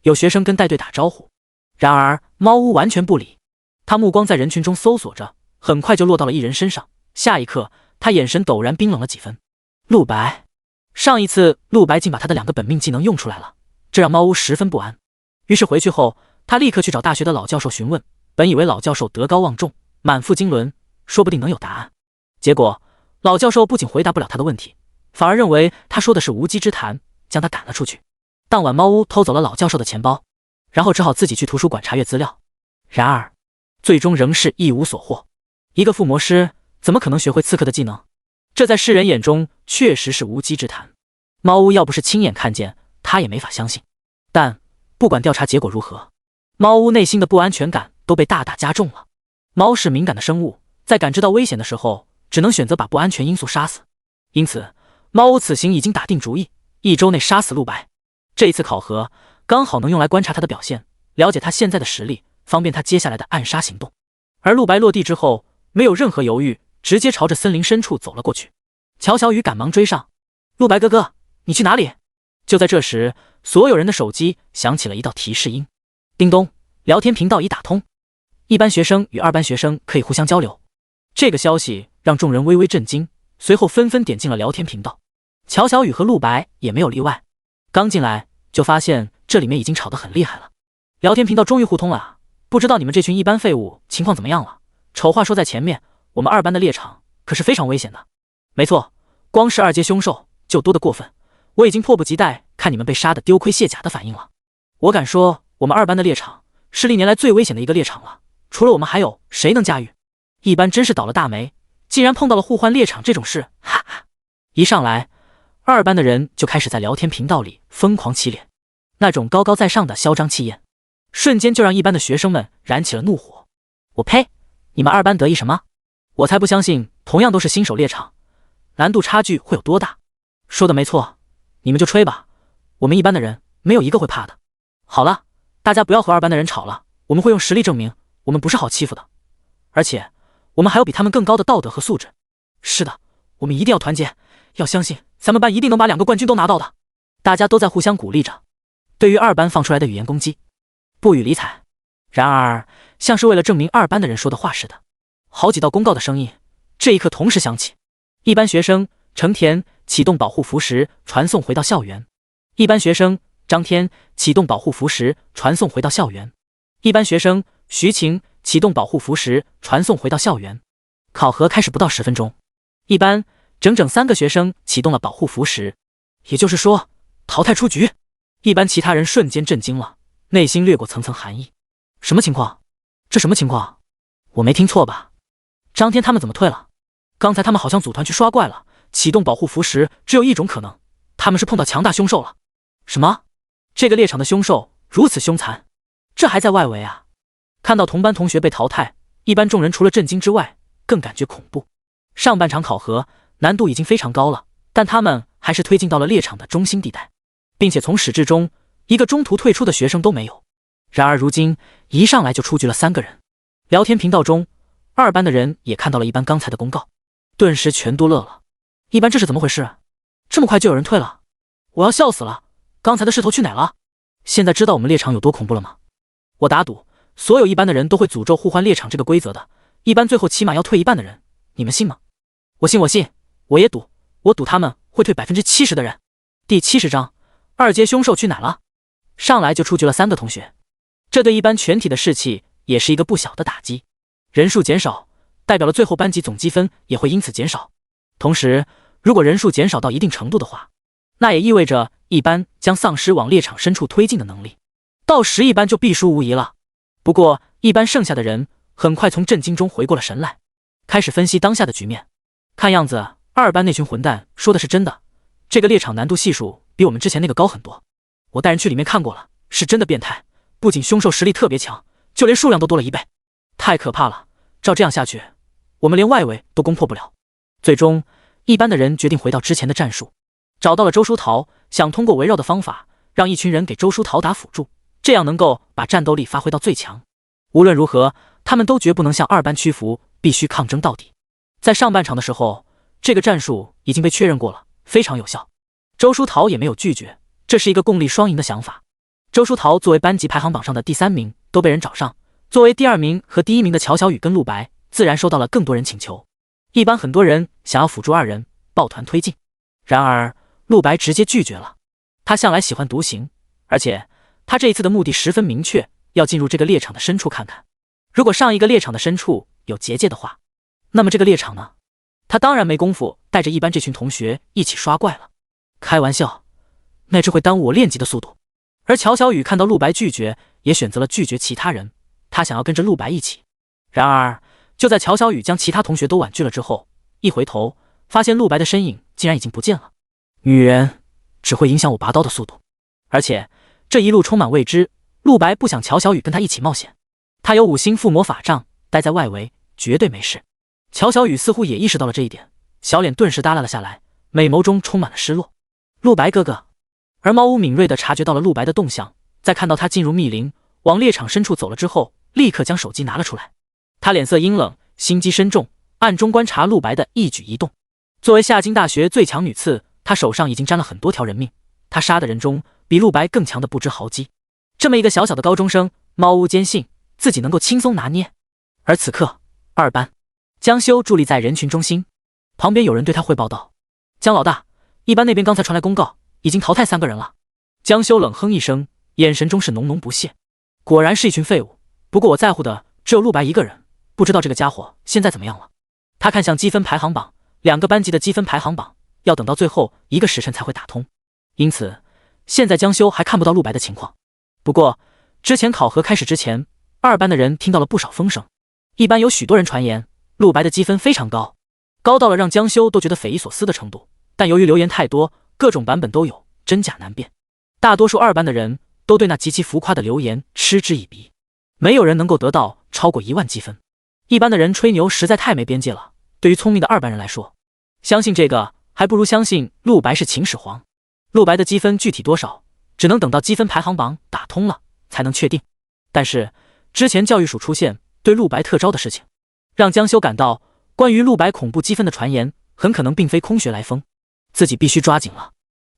有学生跟带队打招呼，然而猫屋完全不理，他目光在人群中搜索着，很快就落到了一人身上。下一刻，他眼神陡然冰冷了几分。陆白，上一次陆白竟把他的2个本命技能用出来了，这让猫屋十分不安。于是回去后，他立刻去找大学的老教授询问，本以为老教授德高望重，满腹经纶，说不定能有答案。结果老教授不仅回答不了他的问题，反而认为他说的是无稽之谈，将他赶了出去。当晚猫屋偷走了老教授的钱包，然后只好自己去图书馆查阅资料。然而最终仍是一无所获。一个附魔师怎么可能学会刺客的技能？这在世人眼中确实是无稽之谈。猫屋要不是亲眼看见，他也没法相信。但不管调查结果如何，猫屋内心的不安全感都被大大加重了。猫是敏感的生物，在感知到危险的时候，只能选择把不安全因素杀死。因此猫屋此行已经打定主意，1周内杀死陆白。这一次考核刚好能用来观察他的表现，了解他现在的实力，方便他接下来的暗杀行动。而陆白落地之后，没有任何犹豫，直接朝着森林深处走了过去。乔小雨赶忙追上，陆白哥哥，你去哪里？就在这时，所有人的手机响起了一道提示音，叮咚，聊天频道已打通，1班学生与2班学生可以互相交流。这个消息让众人微微震惊，随后纷纷点进了聊天频道。乔小雨和陆白也没有例外，刚进来就发现这里面已经吵得很厉害了。聊天频道终于互通了，不知道你们这群1班废物情况怎么样了？丑话说在前面，我们2班的猎场可是非常危险的。没错，光是2阶凶兽就多得过分，我已经迫不及待看你们被杀得丢盔卸甲的反应了。我敢说，我们2班的猎场是历年来最危险的一个猎场了，除了我们还有谁能驾驭？1班真是倒了大霉，竟然碰到了互换猎场这种事，哈哈！一上来，2班的人就开始在聊天频道里疯狂起脸，那种高高在上的嚣张气焰，瞬间就让1班的学生们燃起了怒火。我呸！你们2班得意什么？我才不相信，同样都是新手猎场，难度差距会有多大？说的没错，你们就吹吧，我们1班的人没有一个会怕的。好了，大家不要和2班的人吵了，我们会用实力证明我们不是好欺负的，而且我们还有比他们更高的道德和素质。是的，我们一定要团结，要相信咱们班一定能把2个冠军都拿到的。大家都在互相鼓励着。对于2班放出来的语言攻击，不予理睬。然而像是为了证明2班的人说的话似的，好几道公告的声音这一刻同时响起。1班学生成田启动保护符石传送回到校园，1班学生张天启动保护符石传送回到校园，1班学生徐晴启动保护符石传送回到校园。考核开始不到10分钟，1班整整3个学生启动了保护符石，也就是说淘汰出局。1班其他人瞬间震惊了，内心掠过层层寒意。什么情况？这什么情况？我没听错吧？张天他们怎么退了？刚才他们好像组团去刷怪了，启动保护符石只有一种可能，他们是碰到强大凶兽了。什么？这个猎场的凶兽如此凶残，这还在外围啊！看到同班同学被淘汰，1班众人除了震惊之外，更感觉恐怖。上半场考核难度已经非常高了，但他们还是推进到了猎场的中心地带，并且从始至终一个中途退出的学生都没有。然而如今一上来就出局了3个人。聊天频道中，2班的人也看到了1班刚才的公告，顿时全都乐了。1班这是怎么回事？这么快就有人退了？我要笑死了！刚才的势头去哪了？现在知道我们猎场有多恐怖了吗？我打赌，所有1班的人都会诅咒互换猎场这个规则的，1班最后起码要退1半的人，你们信吗？我信，我也赌，我赌他们会退70%的人。第70章，二阶凶兽去哪了？上来就出局了3个同学，这对一班全体的士气也是一个不小的打击。人数减少，代表了最后班级总积分也会因此减少。同时，如果人数减少到一定程度的话，那也意味着一班将丧失往猎场深处推进的能力，到时一班就必输无疑了。不过，一班剩下的人很快从震惊中回过了神来，开始分析当下的局面。看样子，二班那群混蛋说的是真的，这个猎场难度系数比我们之前那个高很多。我带人去里面看过了，是真的变态，不仅凶兽实力特别强，就连数量都多了1倍，太可怕了。照这样下去，我们连外围都攻破不了。最终，一班的人决定回到之前的战术，找到了周书桃，想通过围绕的方法，让一群人给周书桃打辅助，这样能够把战斗力发挥到最强。无论如何，他们都绝不能向二班屈服，必须抗争到底。在上半场的时候，这个战术已经被确认过了，非常有效。周书桃也没有拒绝，这是一个共利双赢的想法。周书桃作为班级排行榜上的第3名，都被人找上，作为第2名和第1名的乔小雨跟陆白，自然收到了更多人请求。一般很多人想要辅助2人抱团推进，然而陆白直接拒绝了。他向来喜欢独行，而且他这一次的目的十分明确，要进入这个猎场的深处看看。如果上一个猎场的深处有结界的话，那么这个猎场呢？他当然没工夫带着一班这群同学一起刷怪了。开玩笑，那只会耽误我练级的速度。而乔小雨看到陆白拒绝，也选择了拒绝其他人，他想要跟着陆白一起。然而就在乔小雨将其他同学都婉拒了之后，一回头发现陆白的身影竟然已经不见了。女人只会影响我拔刀的速度，而且这一路充满未知，陆白不想乔小雨跟他一起冒险。他有5星附魔法杖，待在外围绝对没事。乔小雨似乎也意识到了这一点，小脸顿时耷拉了下来，美眸中充满了失落。陆白哥哥。而猫屋敏锐地察觉到了陆白的动向，在看到他进入密林往猎场深处走了之后，立刻将手机拿了出来。他脸色阴冷，心机深重，暗中观察陆白的一举一动。作为夏京大学最强女刺，她手上已经沾了很多条人命，她杀的人中比陆白更强的不知豪几。这么一个小小的高中生，猫屋坚信自己能够轻松拿捏。而此刻，二班江修伫立在人群中心，旁边有人对他汇报道：江老大，一班那边刚才传来公告，已经淘汰3个人了。江修冷哼一声，眼神中是浓浓不屑。果然是一群废物，不过我在乎的只有陆白一个人，不知道这个家伙现在怎么样了。他看向积分排行榜，2个班级的积分排行榜要等到最后1个时辰才会打通，因此现在江修还看不到陆白的情况。不过之前考核开始之前，二班的人听到了不少风声，一班有许多人传言陆白的积分非常高，高到了让江修都觉得匪夷所思的程度，但由于流言太多，各种版本都有，真假难辨。大多数二班的人都对那极其浮夸的流言嗤之以鼻，没有人能够得到超过1万积分。一班的人吹牛实在太没边界了，对于聪明的二班人来说，相信这个还不如相信陆白是秦始皇。陆白的积分具体多少，只能等到积分排行榜打通了才能确定。但是之前教育署出现对陆白特招的事情，让江修感到关于陆白恐怖积分的传言很可能并非空穴来风，自己必须抓紧了。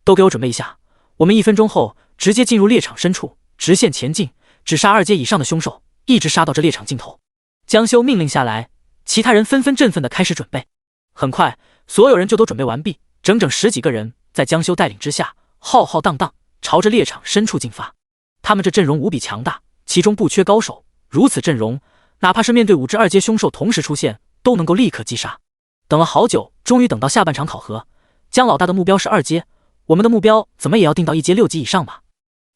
都给我准备一下，我们1分钟后直接进入猎场深处，直线前进，只杀2阶以上的凶兽，一直杀到这猎场尽头。江修命令下来，其他人纷纷振奋地开始准备。很快所有人就都准备完毕，整整10几个人在江修带领之下浩浩荡荡朝着猎场深处进发。他们这阵容无比强大，其中不缺高手，如此阵容哪怕是面对5只2阶凶兽同时出现，都能够立刻击杀。等了好久，终于等到下半场考核。江老大的目标是2阶，我们的目标怎么也要定到1阶6级以上吧？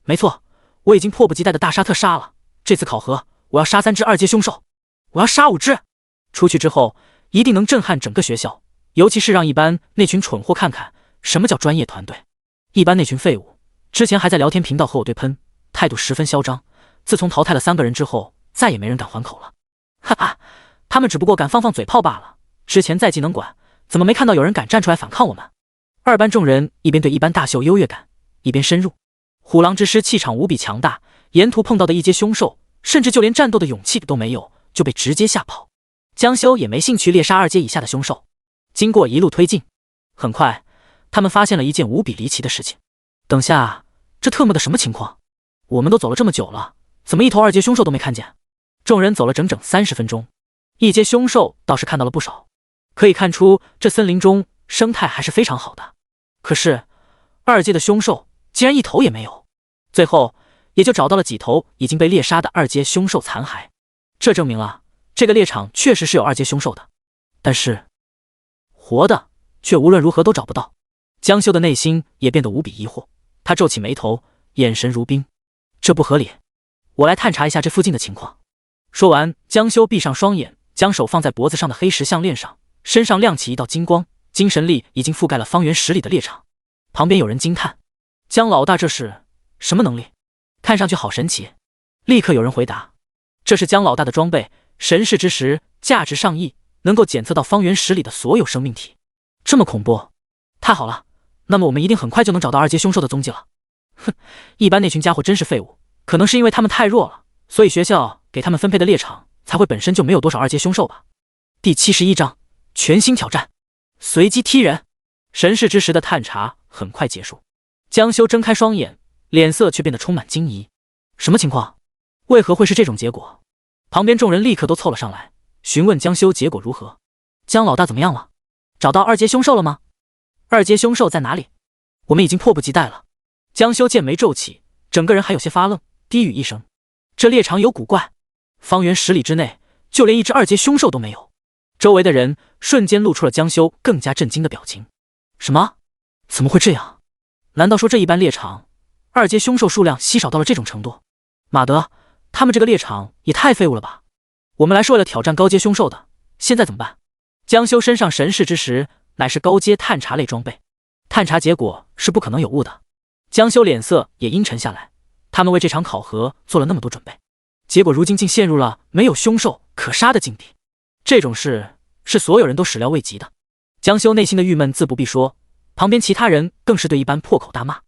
没错，我已经迫不及待的大杀特杀了。这次考核我要杀3只2阶凶兽，我要杀5只。出去之后一定能震撼整个学校，尤其是让一班那群蠢货看看什么叫专业团队。一班那群废物之前还在聊天频道和我对喷，态度十分嚣张，自从淘汰了3个人之后，再也没人敢还口了。哈哈，他们只不过敢放嘴炮罢了，之前再技能馆怎么没看到有人敢站出来反抗我们？二班众人一边对一班大秀优越感，一边深入。虎狼之师气场无比强大，沿途碰到的1阶凶兽甚至就连战斗的勇气都没有，就被直接吓跑。江修也没兴趣猎杀2阶以下的凶兽。经过一路推进，很快他们发现了一件无比离奇的事情。等下，这特么的什么情况？我们都走了这么久了，怎么一头2阶凶兽都没看见？众人走了整整30分钟，1阶凶兽倒是看到了不少。可以看出这森林中生态还是非常好的。可是二阶的凶兽竟然一头也没有，最后也就找到了几头已经被猎杀的二阶凶兽残骸。这证明了这个猎场确实是有二阶凶兽的，但是活的却无论如何都找不到。江修的内心也变得无比疑惑，他皱起眉头，眼神如冰。这不合理，我来探查一下这附近的情况。说完，江修闭上双眼，将手放在脖子上的黑石项链上，身上亮起一道金光，精神力已经覆盖了方圆10里的猎场。旁边有人惊叹：江老大这是什么能力？看上去好神奇。立刻有人回答：这是江老大的装备，神世之石，价值上亿，能够检测到方圆10里的所有生命体。这么恐怖，太好了，那么我们一定很快就能找到二阶凶兽的踪迹了。哼，一般那群家伙真是废物，可能是因为他们太弱了，所以学校给他们分配的猎场才会本身就没有多少二阶凶兽吧。第71章全新挑战，随机踢人。神世之石的探查很快结束，江修睁开双眼，脸色却变得充满惊疑。什么情况？为何会是这种结果？旁边众人立刻都凑了上来，询问江修结果如何。江老大怎么样了？找到二阶凶兽了吗？二阶凶兽在哪里？我们已经迫不及待了。江修剑眉皱起，整个人还有些发愣，低语一声：这猎场有古怪，方圆10里之内就连一只二阶凶兽都没有。周围的人瞬间露出了江修更加震惊的表情。什么？怎么会这样？难道说这一般猎场二阶凶兽数量稀少到了这种程度？马德，他们这个猎场也太废物了吧！我们来是为了挑战高阶凶兽的，现在怎么办？江修身上神世之石乃是高阶探查类装备，探查结果是不可能有误的。江修脸色也阴沉下来，他们为这场考核做了那么多准备，结果如今竟陷入了没有凶兽可杀的境地，这种事是所有人都始料未及的。江修内心的郁闷自不必说，旁边其他人更是对一班破口大骂。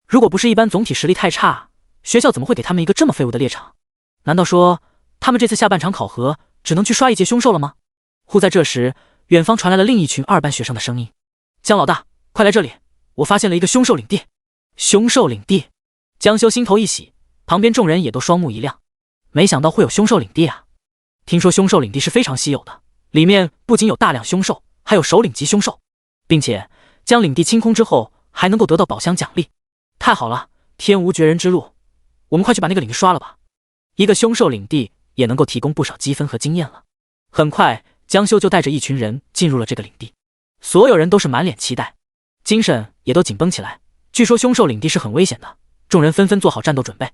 如果不是一班总体实力太差，学校怎么会给他们一个这么废物的猎场？难道说他们这次下半场考核只能去刷一阶凶兽了吗？忽在这时，远方传来了另一群2班学生的声音：江老大，快来这里，我发现了一个凶兽领地。凶兽领地？江修心头一喜，旁边众人也都双目一亮，没想到会有凶兽领地啊！听说凶兽领地是非常稀有的，里面不仅有大量凶兽，还有首领级凶兽，并且将领地清空之后还能够得到宝箱奖励。太好了，天无绝人之路，我们快去把那个领地刷了吧！一个凶兽领地也能够提供不少积分和经验了。很快，江修就带着一群人进入了这个领地，所有人都是满脸期待，精神也都紧绷起来。据说凶兽领地是很危险的，众人纷纷做好战斗准备。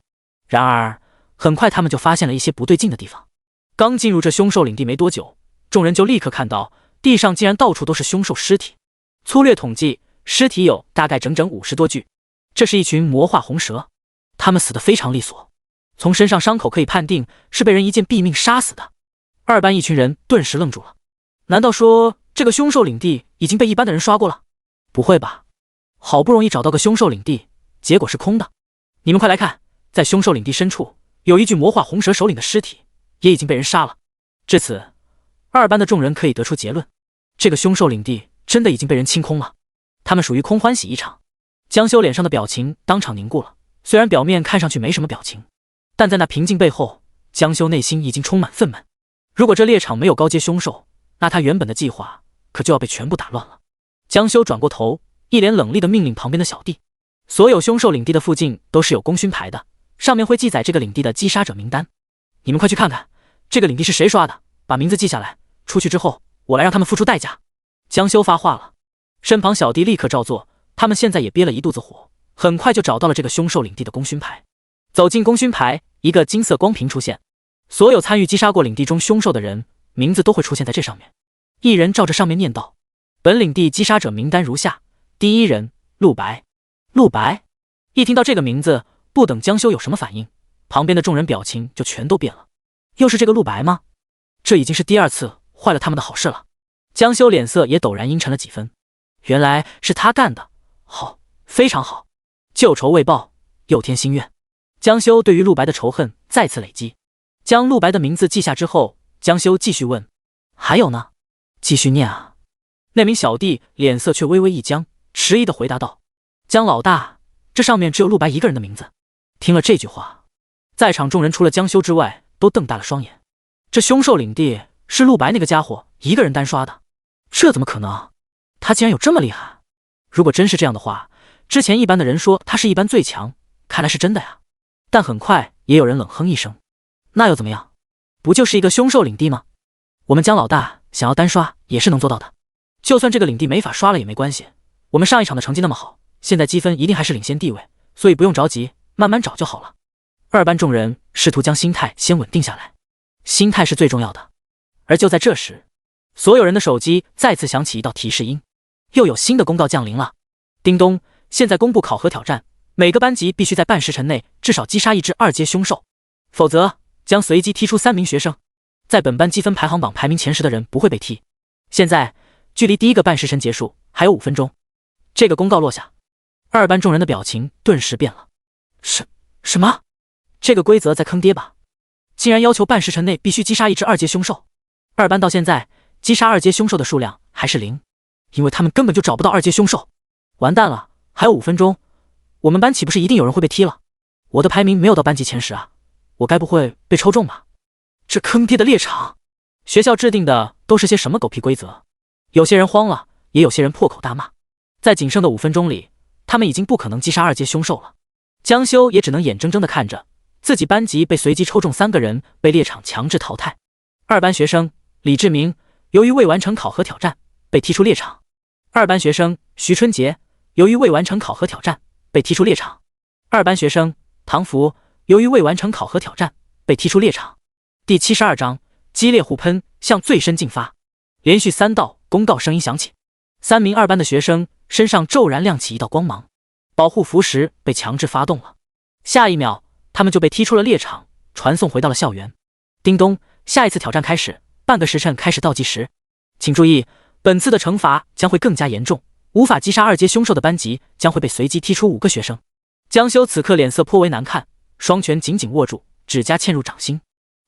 然而很快他们就发现了一些不对劲的地方。刚进入这凶兽领地没多久，众人就立刻看到地上竟然到处都是凶兽尸体。粗略统计，尸体有大概整整50多具。这是一群魔化红蛇，他们死得非常利索，从身上伤口可以判定是被人一剑毙命杀死的。2班一群人顿时愣住了，难道说这个凶兽领地已经被一般的人刷过了？不会吧，好不容易找到个凶兽领地，结果是空的。你们快来看，在凶兽领地深处有一具魔化红蛇首领的尸体，也已经被人杀了。至此2班的众人可以得出结论，这个凶兽领地真的已经被人清空了，他们属于空欢喜一场。江修脸上的表情当场凝固了，虽然表面看上去没什么表情，但在那平静背后，江修内心已经充满愤懑。如果这猎场没有高阶凶兽，那他原本的计划可就要被全部打乱了。江修转过头，一脸冷厉地命令旁边的小弟，所有凶兽领地的附近都是有功勋牌的，上面会记载这个领地的击杀者名单，你们快去看看这个领地是谁刷的，把名字记下来，出去之后我来让他们付出代价。江修发话了，身旁小弟立刻照做，他们现在也憋了一肚子火，很快就找到了这个凶兽领地的功勋牌。走进功勋牌，一个金色光屏出现，所有参与击杀过领地中凶兽的人名字都会出现在这上面。一人照着上面念道：本领地击杀者名单如下，第1人陆白。陆白？一听到这个名字，不等江修有什么反应，旁边的众人表情就全都变了。又是这个陆白吗？这已经是第2次坏了他们的好事了。江修脸色也陡然阴沉了几分，原来是他干的，好，非常好，旧仇未报，又添新怨。江修对于陆白的仇恨再次累积。将陆白的名字记下之后，江修继续问：还有呢？继续念啊。那名小弟脸色却微微一僵，迟疑地回答道：江老大，这上面只有陆白一个人的名字。听了这句话，在场众人除了江修之外都瞪大了双眼。这凶兽领地是陆白那个家伙一个人单刷的，这怎么可能？他竟然有这么厉害！如果真是这样的话，之前一班的人说他是一班最强，看来是真的呀。但很快也有人冷哼一声，那又怎么样？不就是一个凶兽领地吗？我们江老大想要单刷也是能做到的，就算这个领地没法刷了也没关系。我们上一场的成绩那么好，现在积分一定还是领先地位，所以不用着急，慢慢找就好了。二班众人试图将心态先稳定下来，心态是最重要的。而就在这时，所有人的手机再次响起一道提示音，又有新的公告降临了。叮咚，现在公布考核挑战，每个班级必须在半时辰内至少击杀一只2阶凶兽，否则将随机踢出3名学生。在本班积分排行榜排名前10的人不会被踢。现在距离第一个半时辰结束还有5分钟。这个公告落下，二班众人的表情顿时变了。什么？这个规则在坑爹吧？竟然要求半时辰内必须击杀一只2阶凶兽。二班到现在击杀2阶凶兽的数量还是0，因为他们根本就找不到2阶凶兽。完蛋了，还有5分钟，我们班岂不是一定有人会被踢了？我的排名没有到班级前10啊，我该不会被抽中吧？这坑爹的猎场，学校制定的都是些什么狗屁规则？有些人慌了，也有些人破口大骂。在仅剩的5分钟里，他们已经不可能击杀2阶凶兽了。江修也只能眼睁睁地看着自己班级被随机抽中3个人被猎场强制淘汰。二班学生李志明由于未完成考核挑战被踢出猎场。二班学生徐春杰由于未完成考核挑战被踢出猎场。二班学生唐福由于未完成考核挑战被踢出猎场。第72章激烈互喷向最深进发。连续3道公告声音响起，3名二班的学生身上骤然亮起一道光芒，保护符石被强制发动了。下一秒，他们就被踢出了猎场，传送回到了校园。叮咚，下一次挑战开始，半个时辰开始倒计时。请注意，本次的惩罚将会更加严重，无法击杀2阶凶兽的班级将会被随机踢出5个学生。江修此刻脸色颇为难看，双拳紧紧握住，指甲嵌入掌心。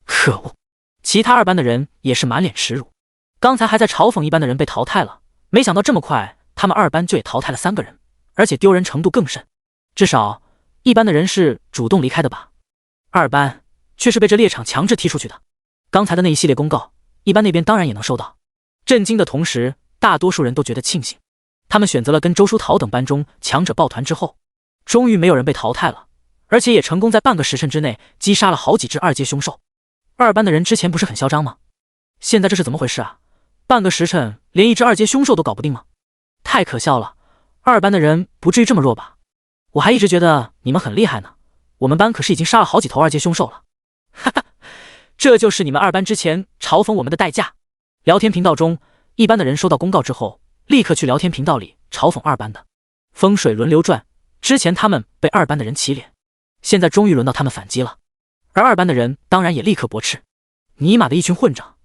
可恶！其他二班的人也是满脸耻辱，刚才还在嘲讽一班的人被淘汰了，没想到这么快他们二班就也淘汰了3个人，而且丢人程度更甚。至少一班的人是主动离开的吧，二班却是被这猎场强制踢出去的。刚才的那一系列公告，一班那边当然也能收到。震惊的同时，大多数人都觉得庆幸，他们选择了跟周书桃等班中强者抱团之后，终于没有人被淘汰了，而且也成功在半个时辰之内击杀了好几只2阶凶兽。二班的人之前不是很嚣张吗？现在这是怎么回事啊？半个时辰连一只2阶凶兽都搞不定吗？太可笑了，二班的人不至于这么弱吧？我还一直觉得你们很厉害呢，我们班可是已经杀了好几头2阶凶兽了。哈哈，这就是你们二班之前嘲讽我们的代价。聊天频道中，一班的人收到公告之后，立刻去聊天频道里嘲讽二班的。风水轮流转，之前他们被二班的人起脸，现在终于轮到他们反击了。而二班的人当然也立刻驳斥，尼玛的一群混账，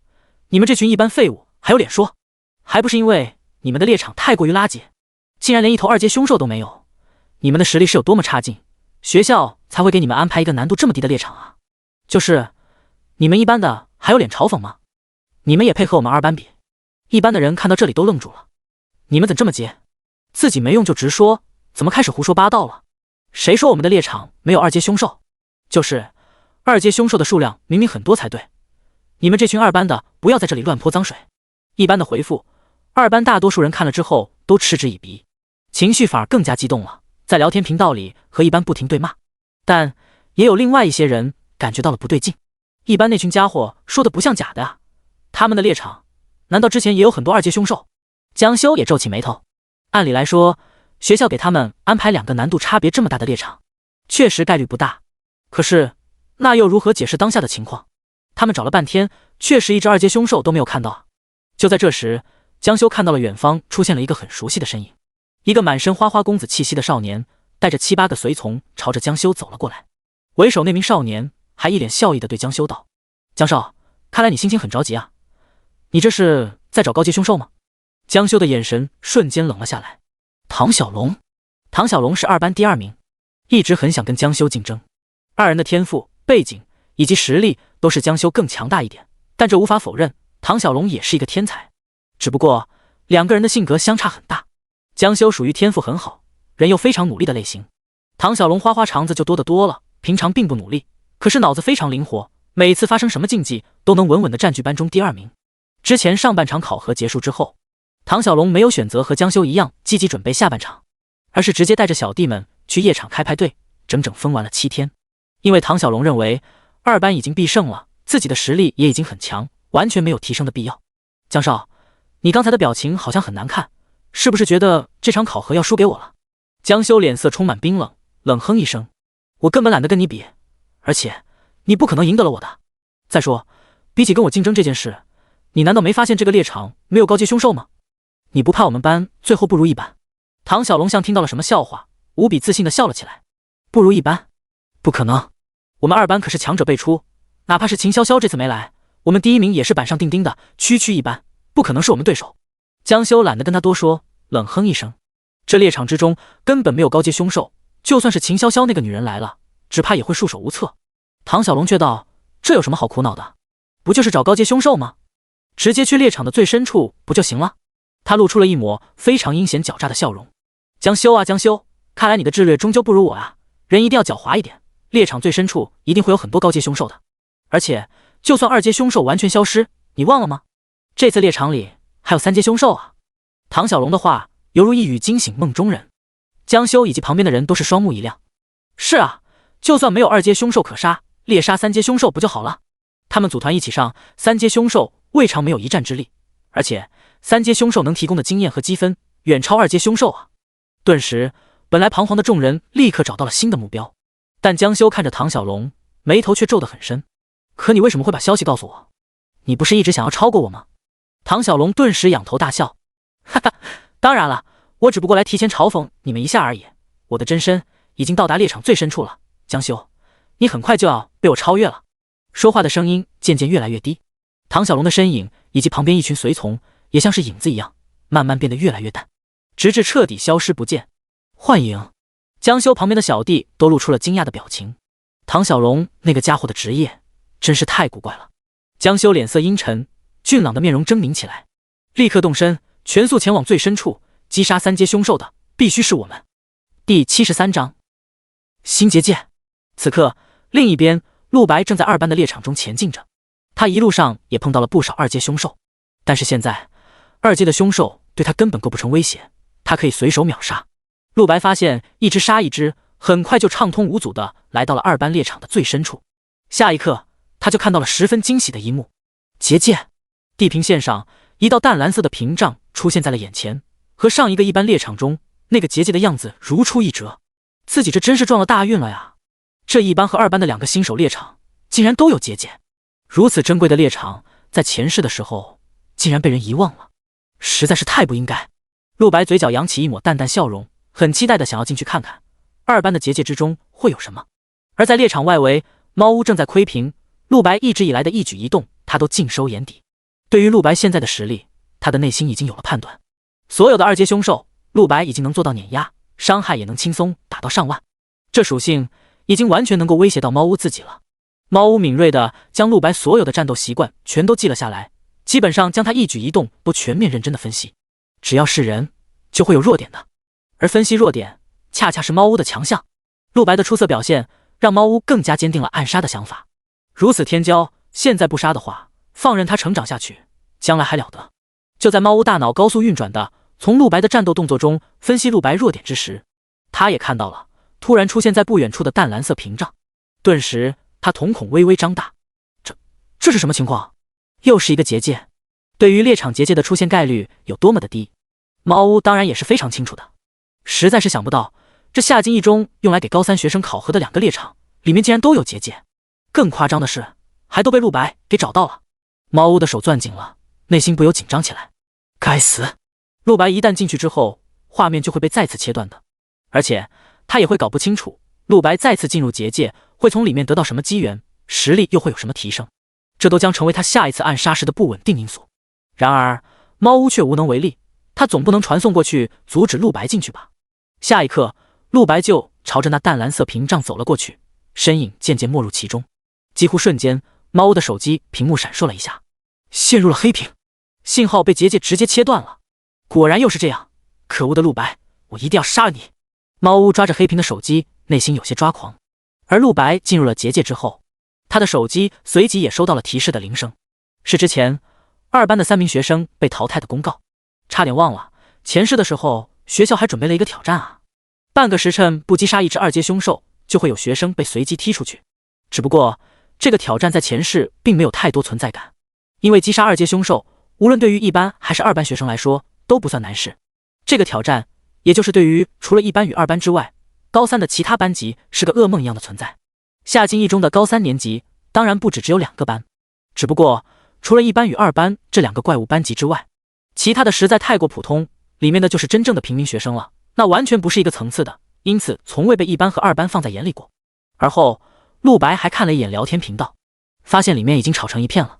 你们这群一班废物还有脸说？还不是因为你们的猎场太过于垃圾，竟然连一头2阶凶兽都没有。你们的实力是有多么差劲，学校才会给你们安排一个难度这么低的猎场啊？就是你们一班的还有脸嘲讽吗？你们也配和我们二班比？一班的人看到这里都愣住了，你们怎这么接？自己没用就直说，怎么开始胡说八道了？谁说我们的猎场没有2阶凶兽？就是2阶凶兽的数量明明很多才对，你们这群二班的不要在这里乱泼脏水。一班的回复，二班大多数人看了之后都嗤之以鼻，情绪反而更加激动了，在聊天频道里和一班不停对骂。但也有另外一些人感觉到了不对劲，一班那群家伙说的不像假的啊，他们的猎场难道之前也有很多2阶凶兽？江修也皱起眉头，按理来说学校给他们安排2个难度差别这么大的猎场，确实概率不大，可是那又如何解释当下的情况？他们找了半天，确实一只2阶凶兽都没有看到啊。就在这时，江修看到了远方出现了一个很熟悉的身影，一个满身花花公子气息的少年，带着7、8个随从朝着江修走了过来。为首那名少年还一脸笑意地对江修道：江少，看来你心情很着急啊，你这是在找高阶凶兽吗？江修的眼神瞬间冷了下来。唐小龙，唐小龙是二班第2名，一直很想跟江修竞争，二人的天赋、背景以及实力都是江修更强大一点，但这无法否认，唐小龙也是一个天才，只不过2个人的性格相差很大。江修属于天赋很好，人又非常努力的类型，唐小龙花花肠子就多得多了，平常并不努力，可是脑子非常灵活，每次发生什么竞技都能稳稳地占据班中第2名。之前上半场考核结束之后，唐小龙没有选择和江修一样积极准备下半场，而是直接带着小弟们去夜场开派对，整整疯玩了7天。因为唐小龙认为二班已经必胜了，自己的实力也已经很强，完全没有提升的必要。江少，你刚才的表情好像很难看，是不是觉得这场考核要输给我了？江修脸色充满冰冷，冷哼一声，我根本懒得跟你比，而且你不可能赢得了我的。再说，比起跟我竞争这件事，你难道没发现这个猎场没有高阶凶兽吗？你不怕我们班最后不如一班？唐小龙像听到了什么笑话，无比自信地笑了起来。不如一班？不可能，我们二班可是强者辈出，哪怕是秦潇潇这次没来，我们第1名也是板上钉钉的，区区一班，不可能是我们对手。江修懒得跟他多说，冷哼一声，这猎场之中根本没有高阶凶兽，就算是秦潇潇那个女人来了，只怕也会束手无策。唐小龙却道，这有什么好苦恼的？不就是找高阶凶兽吗？直接去猎场的最深处不就行了？他露出了一抹非常阴险狡诈的笑容。江修啊江修，看来你的智略终究不如我啊，人一定要狡猾一点，猎场最深处一定会有很多高阶凶兽的，而且就算2阶凶兽完全消失，你忘了吗？这次猎场里还有3阶凶兽啊！唐小龙的话犹如一语惊醒梦中人，江修以及旁边的人都是双目一亮。是啊，就算没有2阶凶兽可杀，猎杀3阶凶兽不就好了？他们组团一起上3阶凶兽，未尝没有一战之力，而且3阶凶兽能提供的经验和积分远超2阶凶兽啊！顿时，本来彷徨的众人立刻找到了新的目标。但江修看着唐小龙，眉头却皱得很深。可你为什么会把消息告诉我？你不是一直想要超过我吗？唐小龙顿时仰头大笑，哈哈，当然了，我只不过来提前嘲讽你们一下而已。我的真身已经到达猎场最深处了，江修，你很快就要被我超越了。说话的声音渐渐越来越低，唐小龙的身影以及旁边一群随从也像是影子一样，慢慢变得越来越淡，直至彻底消失不见。幻影，江修旁边的小弟都露出了惊讶的表情。唐小龙那个家伙的职业真是太古怪了。江修脸色阴沉，俊朗的面容狰狞起来，立刻动身，全速前往最深处，击杀3阶凶兽的必须是我们。第73章新结界。此刻，另一边，陆白正在2班的猎场中前进着，他一路上也碰到了不少2阶凶兽，但是现在2阶的凶兽对他根本构不成威胁，他可以随手秒杀。陆白发现一只杀一只，很快就畅通无阻地来到了2班猎场的最深处。下一刻，他就看到了十分惊喜的一幕：结界。地平线上，一道淡蓝色的屏障出现在了眼前，和上一个一般猎场中那个结界的样子如出一辙。自己这真是撞了大运了呀！这1班和2班的2个新手猎场竟然都有结界，如此珍贵的猎场，在前世的时候竟然被人遗忘了，实在是太不应该。陆白嘴角扬起一抹淡淡笑容，很期待的想要进去看看2班的结界之中会有什么。而在猎场外围，猫屋正在窥屏，陆白一直以来的一举一动他都尽收眼底。对于陆白现在的实力，他的内心已经有了判断。所有的2阶凶兽，陆白已经能做到碾压，伤害也能轻松打到上万，这属性已经完全能够威胁到猫屋自己了。猫屋敏锐地将陆白所有的战斗习惯全都记了下来，基本上将他一举一动都全面认真的分析。只要是人，就会有弱点的，而分析弱点恰恰是猫屋的强项。陆白的出色表现让猫屋更加坚定了暗杀的想法。如此天骄，现在不杀的话，放任他成长下去，将来还了得。就在猫屋大脑高速运转的从陆白的战斗动作中分析陆白弱点之时，他也看到了突然出现在不远处的淡蓝色屏障。顿时他瞳孔微微张大，这是什么情况？又是一个结界。对于猎场结界的出现概率有多么的低，猫屋当然也是非常清楚的。实在是想不到，这夏津一中用来给高3学生考核的2个猎场里面竟然都有结界，更夸张的是还都被陆白给找到了。猫屋的手攥紧了，内心不由紧张起来。该死，陆白一旦进去之后，画面就会被再次切断的，而且他也会搞不清楚陆白再次进入结界会从里面得到什么机缘，实力又会有什么提升，这都将成为他下一次暗杀时的不稳定因素。然而猫屋却无能为力，他总不能传送过去阻止陆白进去吧。下一刻，陆白就朝着那淡蓝色屏障走了过去，身影渐渐没入其中。几乎瞬间，猫屋的手机屏幕闪烁了一下，陷入了黑屏，信号被结界直接切断了。果然又是这样，可恶的陆白，我一定要杀了你！猫屋抓着黑屏的手机，内心有些抓狂。而陆白进入了结界之后，他的手机随即也收到了提示的铃声，是之前2班的3名学生被淘汰的公告。差点忘了，前世的时候学校还准备了一个挑战啊！半个时辰不击杀一只二阶凶兽，就会有学生被随机踢出去。只不过这个挑战在前世并没有太多存在感，因为击杀二阶凶兽，无论对于一班还是二班学生来说都不算难事。这个挑战，也就是对于除了一班与二班之外，高三的其他班级是个噩梦一样的存在。夏津一中的高三年级当然不只有2个班，只不过除了一班与二班这2个怪物班级之外，其他的实在太过普通，里面的就是真正的平民学生了，那完全不是一个层次的，因此从未被一班和二班放在眼里过。而后陆白还看了一眼聊天频道，发现里面已经吵成一片了。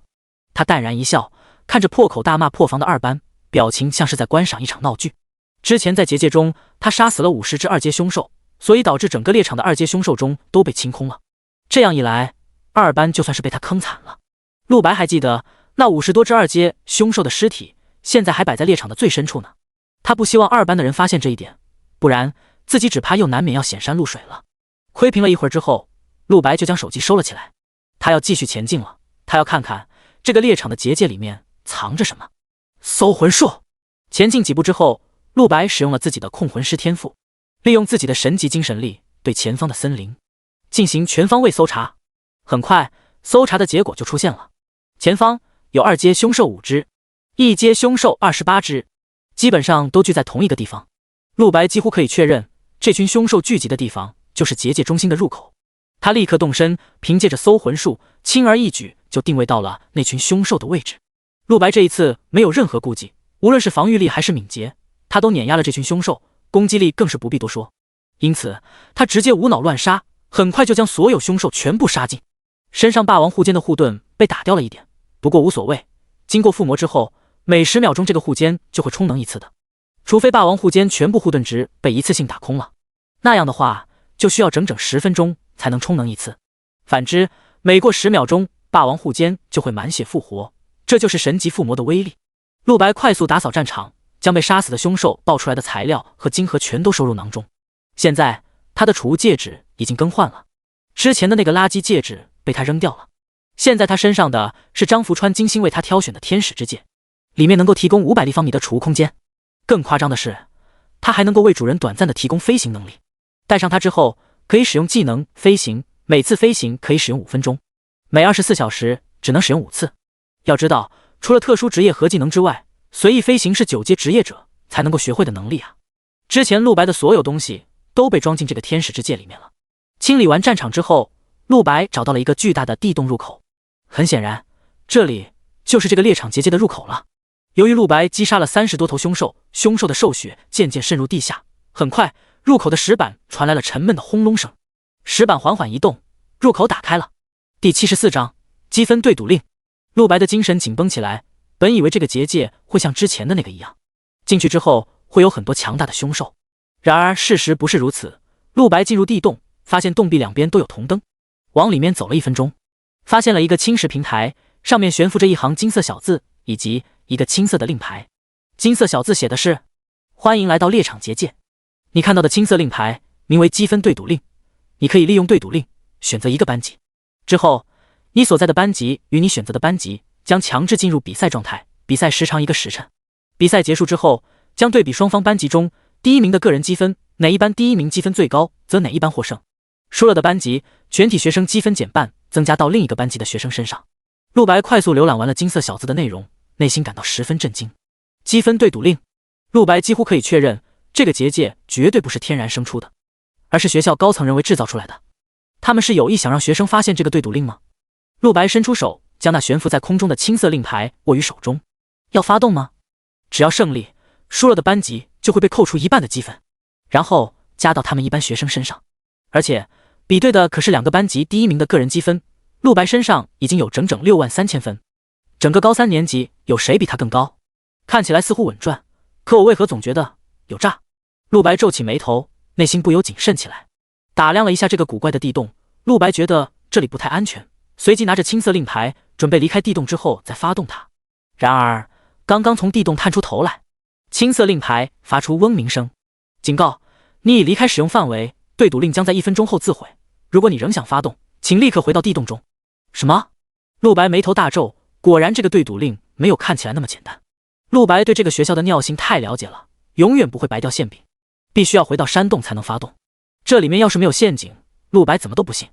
他淡然一笑，看着破口大骂破防的二班，表情像是在观赏一场闹剧。之前在结界中他杀死了50只二阶凶兽，所以导致整个猎场的二阶凶兽中都被清空了。这样一来，二班就算是被他坑惨了。陆白还记得那50多只二阶凶兽的尸体现在还摆在猎场的最深处呢，他不希望二班的人发现这一点，不然自己只怕又难免要显山露水了。窥屏了一会儿之后，陆白就将手机收了起来，他要继续前进了。他要看看这个猎场的结界里面藏着什么。搜魂术。前进几步之后，陆白使用了自己的控魂师天赋，利用自己的神级精神力对前方的森林进行全方位搜查。很快搜查的结果就出现了，前方有二阶凶兽5只，一阶凶兽28只，基本上都聚在同一个地方。陆白几乎可以确认，这群凶兽聚集的地方就是结界中心的入口。他立刻动身，凭借着搜魂术，轻而易举就定位到了那群凶兽的位置。陆白这一次没有任何顾忌，无论是防御力还是敏捷，他都碾压了这群凶兽，攻击力更是不必多说。因此他直接无脑乱杀，很快就将所有凶兽全部杀尽。身上霸王护肩的护盾被打掉了一点，不过无所谓，经过附魔之后，每10秒钟这个护肩就会充能一次的，除非霸王护肩全部护盾值被一次性打空了，那样的话就需要整整10分钟才能充能一次。反之，每过10秒钟，霸王护肩就会满血复活，这就是神级附魔的威力。陆白快速打扫战场，将被杀死的凶兽爆出来的材料和晶核全都收入囊中。现在他的储物戒指已经更换了，之前的那个垃圾戒指被他扔掉了，现在他身上的是张福川精心为他挑选的天使之戒，里面能够提供500立方米的储物空间。更夸张的是，他还能够为主人短暂的提供飞行能力。戴上它之后，可以使用技能飞行，每次飞行可以使用5分钟，每24小时只能使用5次。要知道，除了特殊职业和技能之外，随意飞行是9阶职业者才能够学会的能力啊。之前陆白的所有东西都被装进这个天使之戒里面了。清理完战场之后，陆白找到了一个巨大的地洞入口，很显然，这里就是这个猎场结界的入口了。由于陆白击杀了30多头凶兽，凶兽的兽血渐渐渗入地下，很快入口的石板传来了沉闷的轰隆声，石板缓缓移动，入口打开了。第74章积分对赌令。陆白的精神紧绷起来，本以为这个结界会像之前的那个一样，进去之后会有很多强大的凶兽，然而事实不是如此。陆白进入地洞，发现洞壁两边都有铜灯，往里面走了1分钟，发现了一个青石平台，上面悬浮着一行金色小字以及一个青色的令牌。金色小字写的是：欢迎来到猎场结界。你看到的青色令牌名为积分对赌令，你可以利用对赌令选择一个班级，之后你所在的班级与你选择的班级将强制进入比赛状态，比赛时长1个时辰。比赛结束之后，将对比双方班级中第1名的个人积分，哪一班第1名积分最高，则哪一班获胜。输了的班级，全体学生积分减半，增加到另一个班级的学生身上。陆白快速浏览完了金色小字的内容，内心感到十分震惊。积分对赌令，陆白几乎可以确认，这个结界绝对不是天然生出的，而是学校高层人为制造出来的。他们是有意想让学生发现这个对赌令吗？陆白伸出手，将那悬浮在空中的青色令牌握于手中。要发动吗？只要胜利，输了的班级就会被扣除1半的积分，然后加到他们一班学生身上。而且比对的可是2个班级第1名的个人积分，陆白身上已经有整整63000分，整个高3年级有谁比他更高？看起来似乎稳赚，可我为何总觉得有诈？陆白皱起眉头，内心不由谨慎起来。打量了一下这个古怪的地洞，陆白觉得这里不太安全，随即拿着青色令牌准备离开地洞之后再发动它。然而刚刚从地洞探出头来，青色令牌发出嗡鸣声，警告：你已离开使用范围，对赌令将在1分钟后自毁，如果你仍想发动，请立刻回到地洞中。什么？陆白眉头大皱，果然这个对赌令没有看起来那么简单。陆白对这个学校的尿性太了解了，永远不会白掉馅饼，必须要回到山洞才能发动。这里面要是没有陷阱，陆白怎么都不信。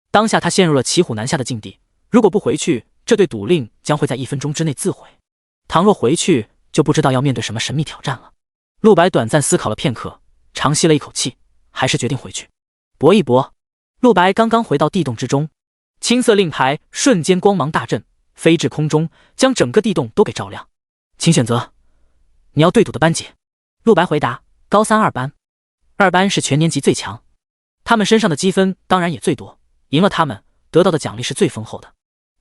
当下他陷入了骑虎难下的境地，如果不回去，这对赌令将会在1分钟之内自毁；倘若回去，就不知道要面对什么神秘挑战了。陆白短暂思考了片刻，长吸了一口气，还是决定回去搏一搏。陆白刚刚回到地洞之中，青色令牌瞬间光芒大振，飞至空中，将整个地洞都给照亮。请选择你要对赌的班级。陆白回答：高3二班。二班是全年级最强，他们身上的积分当然也最多，赢了他们得到的奖励是最丰厚的。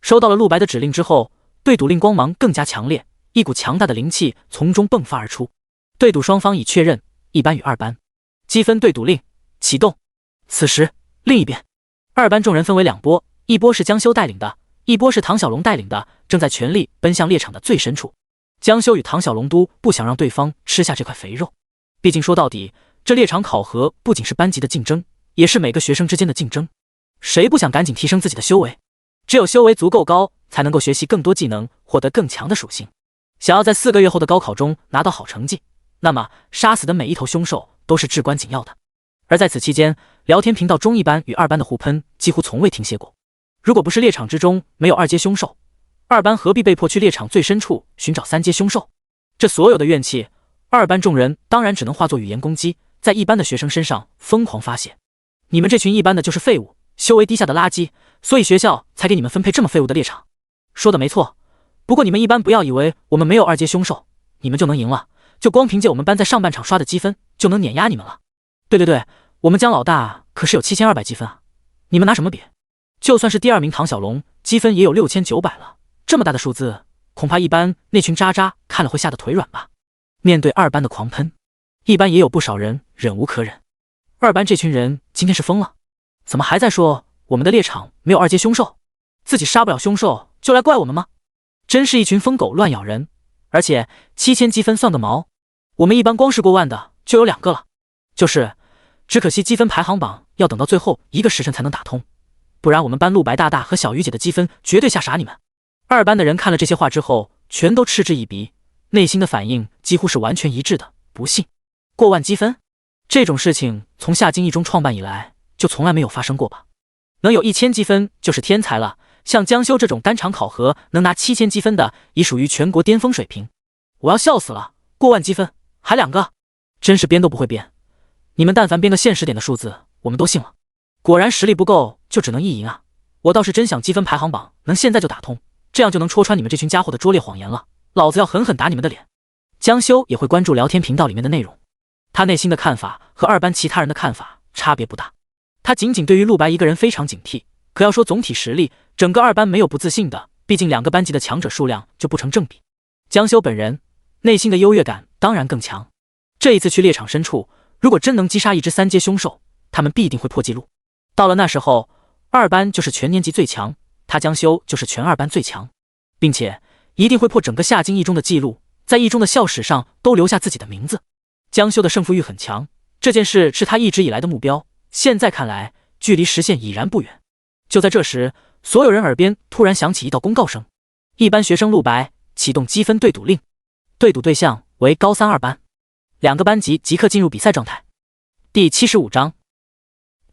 收到了陆白的指令之后，对赌令光芒更加强烈，一股强大的灵气从中迸发而出。对赌双方已确认一班与二班，积分对赌令启动。此时另一边，二班众人分为2波，一波是江修带领的，一波是唐小龙带领的，正在全力奔向猎场的最深处。江修与唐小龙都不想让对方吃下这块肥肉，毕竟说到底，这猎场考核不仅是班级的竞争，也是每个学生之间的竞争。谁不想赶紧提升自己的修为？只有修为足够高，才能够学习更多技能，获得更强的属性。想要在4个月后的高考中拿到好成绩，那么杀死的每一头凶兽都是至关紧要的。而在此期间，聊天频道中一班与二班的互喷几乎从未停歇过。如果不是猎场之中没有2阶凶兽，二班何必被迫去猎场最深处寻找3阶凶兽？这所有的怨气，二班众人当然只能化作语言攻击，在一班的学生身上疯狂发泄。你们这群一班的就是废物，修为低下的垃圾，所以学校才给你们分配这么废物的猎场。说的没错，不过你们一班不要以为我们没有2阶凶兽，你们就能赢了。就光凭借我们班在上半场刷的积分，就能碾压你们了。对，我们江老大可是有7200积分啊，你们拿什么比？就算是第2名唐小龙，积分也有6900了，这么大的数字，恐怕一班那群渣渣看了会吓得腿软吧。面对二班的狂喷，一班也有不少人忍无可忍。二班这群人今天是疯了，怎么还在说我们的猎场没有2阶凶兽？自己杀不了凶兽就来怪我们吗？真是一群疯狗乱咬人！而且7000积分算个毛，我们一班光是过万的就有2个了。只可惜积分排行榜要等到最后1个时辰才能打通，不然我们班陆白大大和小鱼姐的积分绝对吓傻你们。二班的人看了这些话之后，全都嗤之以鼻，内心的反应几乎是完全一致的，不信。过万积分这种事情从夏金一中创办以来就从来没有发生过吧？能有1000积分就是天才了，像江修这种单场考核能拿7000积分的已属于全国巅峰水平。我要笑死了，过万积分还2个，真是编都不会编。你们但凡编个现实点的数字，我们都信了。果然实力不够就只能一赢啊！我倒是真想积分排行榜能现在就打通，这样就能戳穿你们这群家伙的拙劣谎言了，老子要狠狠打你们的脸。江修也会关注聊天频道里面的内容，他内心的看法和二班其他人的看法差别不大。他仅仅对于陆白一个人非常警惕，可要说总体实力，整个二班没有不自信的，毕竟2个班级的强者数量就不成正比。江修本人内心的优越感当然更强，这一次去猎场深处，如果真能击杀一只3阶凶兽，他们必定会破纪录。到了那时候，二班就是全年级最强，他江修就是全二班最强，并且一定会破整个夏金一中的纪录，在一中的校史上都留下自己的名字。江修的胜负欲很强，这件事是他一直以来的目标，现在看来距离实现已然不远。就在这时，所有人耳边突然响起一道公告声：一班学生陆白启动积分对赌令，对赌对象为高3二班，2个班级即刻进入比赛状态。第75章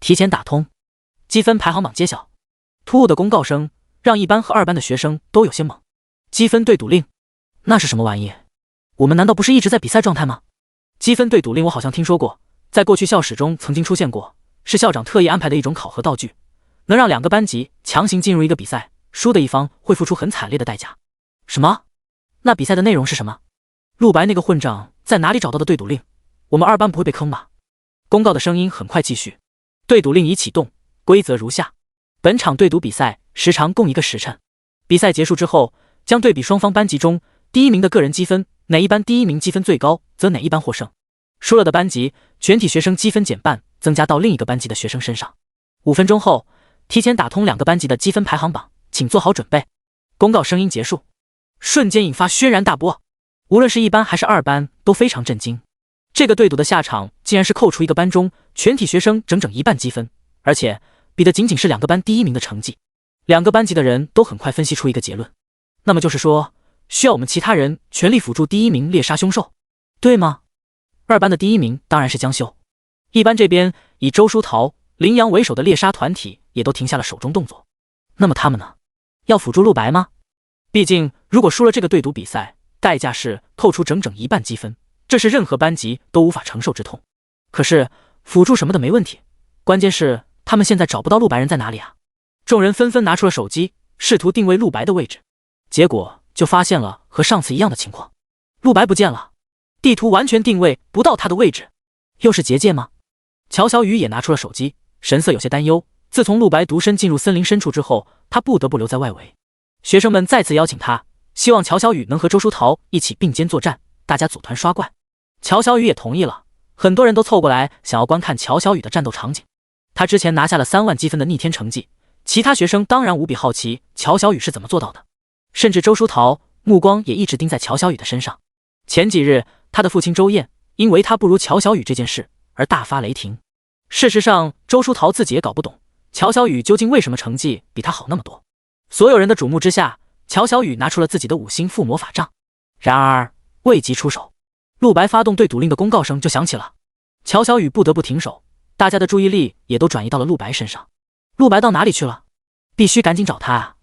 提前打通，积分排行榜揭晓。突兀的公告声让一班和二班的学生都有些懵。积分对赌令，那是什么玩意？我们难道不是一直在比赛状态吗？积分对赌令我好像听说过，在过去校史中曾经出现过，是校长特意安排的一种考核道具，能让2个班级强行进入一个比赛，输的一方会付出很惨烈的代价。什么？那比赛的内容是什么？陆白那个混账在哪里找到的对赌令？我们二班不会被坑吧？公告的声音很快继续，对赌令已启动，规则如下：本场对赌比赛时长共1个时辰，比赛结束之后将对比双方班级中第1名的个人积分，哪一班第1名积分最高，则哪一班获胜。输了的班级全体学生积分减半，增加到另一个班级的学生身上。5分钟后提前打通2个班级的积分排行榜，请做好准备。公告声音结束，瞬间引发轩然大波，无论是一班还是二班都非常震惊。这个对赌的下场竟然是扣除一个班中全体学生整整1半积分，而且比的仅仅是2个班第1名的成绩。2个班级的人都很快分析出一个结论，那么就是说需要我们其他人全力辅助第一名猎杀凶兽，对吗？2班的第一名当然是江修。1班这边以周书桃、林阳为首的猎杀团体也都停下了手中动作。那么他们呢？要辅助陆白吗？毕竟如果输了这个对赌比赛，代价是扣除整整1半积分，这是任何班级都无法承受之痛。可是辅助什么的没问题，关键是他们现在找不到陆白人在哪里啊！众人纷纷拿出了手机，试图定位陆白的位置，结果就发现了和上次一样的情况，陆白不见了，地图完全定位不到他的位置。又是结界吗？乔小雨也拿出了手机，神色有些担忧。自从陆白独身进入森林深处之后，他不得不留在外围。学生们再次邀请他，希望乔小雨能和周书桃一起并肩作战，大家组团刷怪。乔小雨也同意了，很多人都凑过来想要观看乔小雨的战斗场景。他之前拿下了3万积分的逆天成绩，其他学生当然无比好奇乔小雨是怎么做到的，甚至周书桃目光也一直盯在乔小雨的身上。前几日他的父亲周燕因为他不如乔小雨这件事而大发雷霆。事实上周书桃自己也搞不懂乔小雨究竟为什么成绩比他好那么多。所有人的瞩目之下，乔小雨拿出了自己的5星附魔法杖。然而未及出手，陆白发动对赌令的公告声就响起了。乔小雨不得不停手，大家的注意力也都转移到了陆白身上。陆白到哪里去了？必须赶紧找他啊！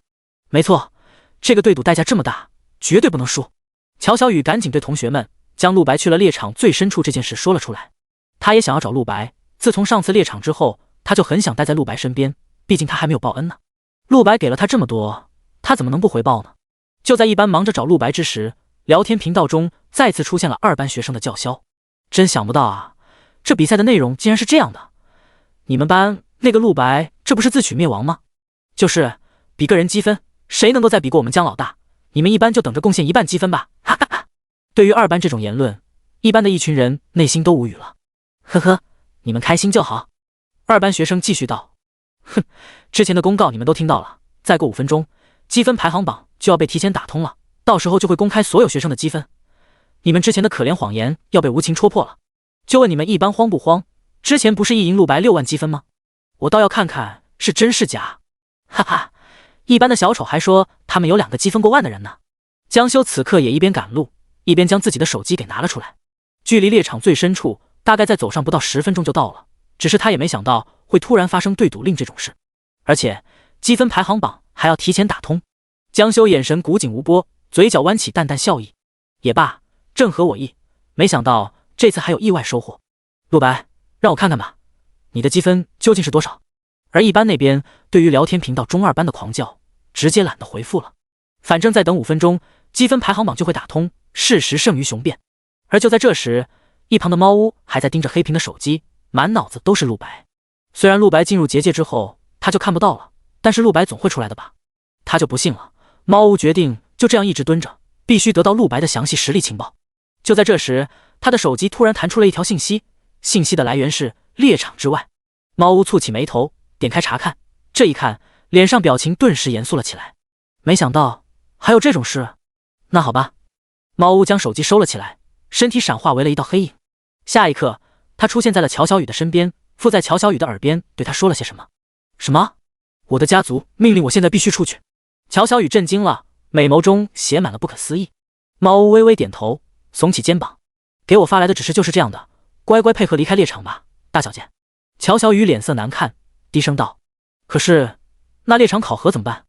没错，这个对赌代价这么大，绝对不能输。乔小雨赶紧对同学们将陆白去了猎场最深处这件事说了出来。他也想要找陆白，自从上次猎场之后，他就很想待在陆白身边，毕竟他还没有报恩呢。陆白给了他这么多，他怎么能不回报呢？就在1班忙着找陆白之时，聊天频道中再次出现了2班学生的叫嚣。真想不到啊，这比赛的内容竟然是这样的。你们班那个陆白，这不是自取灭亡吗？就是比个人积分，谁能够再比过我们江老大，你们1班就等着贡献1半积分吧，哈哈哈。对于2班这种言论，1班的一群人内心都无语了。呵呵，你们开心就好。2班学生继续道，哼，之前的公告你们都听到了，再过5分钟，积分排行榜就要被提前打通了，到时候就会公开所有学生的积分。你们之前的可怜谎言要被无情戳破了。就问你们1班慌不慌？之前不是一赢陆白6万积分吗？我倒要看看是真是假。哈哈，1班的小丑还说他们有2个积分过万的人呢。江修此刻也一边赶路，一边将自己的手机给拿了出来。距离猎场最深处大概再走上不到10分钟就到了，只是他也没想到会突然发生对赌令这种事，而且积分排行榜还要提前打通。江修眼神古井无波，嘴角弯起淡淡笑意。也罢，正合我意，没想到这次还有意外收获。陆白，让我看看吧，你的积分究竟是多少？而1班那边对于聊天频道中2班的狂叫，直接懒得回复了。反正再等5分钟，积分排行榜就会打通，事实胜于雄辩。而就在这时，一旁的猫屋还在盯着黑屏的手机，满脑子都是陆白。虽然陆白进入结界之后他就看不到了，但是陆白总会出来的吧？他就不信了。猫屋决定就这样一直蹲着，必须得到陆白的详细实力情报。就在这时，他的手机突然弹出了一条信息，信息的来源是猎场之外。猫屋蹙起眉头，点开查看，这一看，脸上表情顿时严肃了起来。没想到还有这种事。那好吧，猫屋将手机收了起来，身体闪化为了一道黑影。下一刻，他出现在了乔小雨的身边，附在乔小雨的耳边对他说了些什么。什么？我的家族命令我现在必须出去。乔小雨震惊了，美眸中写满了不可思议。猫屋微微点头，耸起肩膀，给我发来的指示就是这样的，乖乖配合离开猎场吧，大小姐。乔小雨脸色难看，低声道，可是那猎场考核怎么办？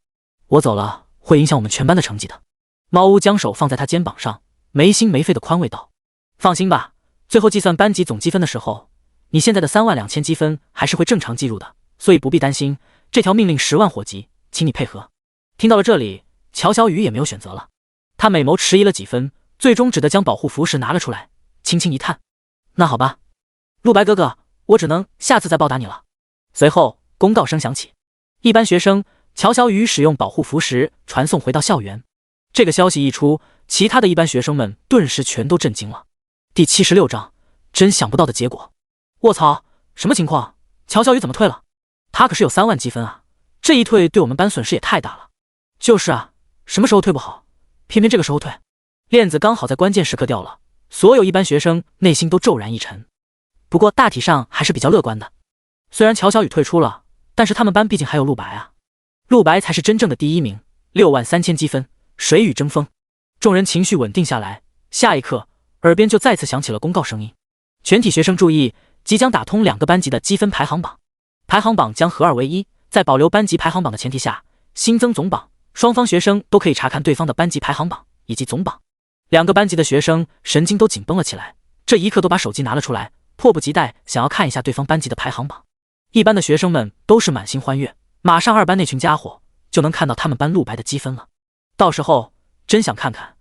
我走了会影响我们全班的成绩的。猫屋将手放在他肩膀上，没心没肺的宽慰道，放心吧，最后计算班级总积分的时候，你现在的32000积分还是会正常计入的，所以不必担心，这条命令10万火急，请你配合。听到了这里，乔小雨也没有选择了，他美眸迟疑了几分，最终只得将保护符石拿了出来，轻轻一叹，那好吧，陆白哥哥，我只能下次再报答你了。随后公告声响起，1班学生乔小雨使用保护符石传送回到校园。这个消息一出，其他的1班学生们顿时全都震惊了。第76章，真想不到的结果。卧槽，什么情况？乔小雨怎么退了？他可是有3万积分啊，这一退对我们班损失也太大了。就是啊，什么时候退不好，偏偏这个时候退。链子刚好在关键时刻掉了，所有1班学生内心都骤然一沉。不过大体上还是比较乐观的。虽然乔小雨退出了，但是他们班毕竟还有陆白啊。陆白才是真正的第1名，63000积分，谁与争锋？众人情绪稳定下来，下一刻，耳边就再次响起了公告声音：全体学生注意，即将打通2个班级的积分排行榜，排行榜将合二为一，在保留班级排行榜的前提下，新增总榜，双方学生都可以查看对方的班级排行榜以及总榜。2个班级的学生神经都紧绷了起来，这一刻都把手机拿了出来，迫不及待想要看一下对方班级的排行榜。一班的学生们都是满心欢悦，马上2班那群家伙就能看到他们班陆白的积分了。到时候真想看看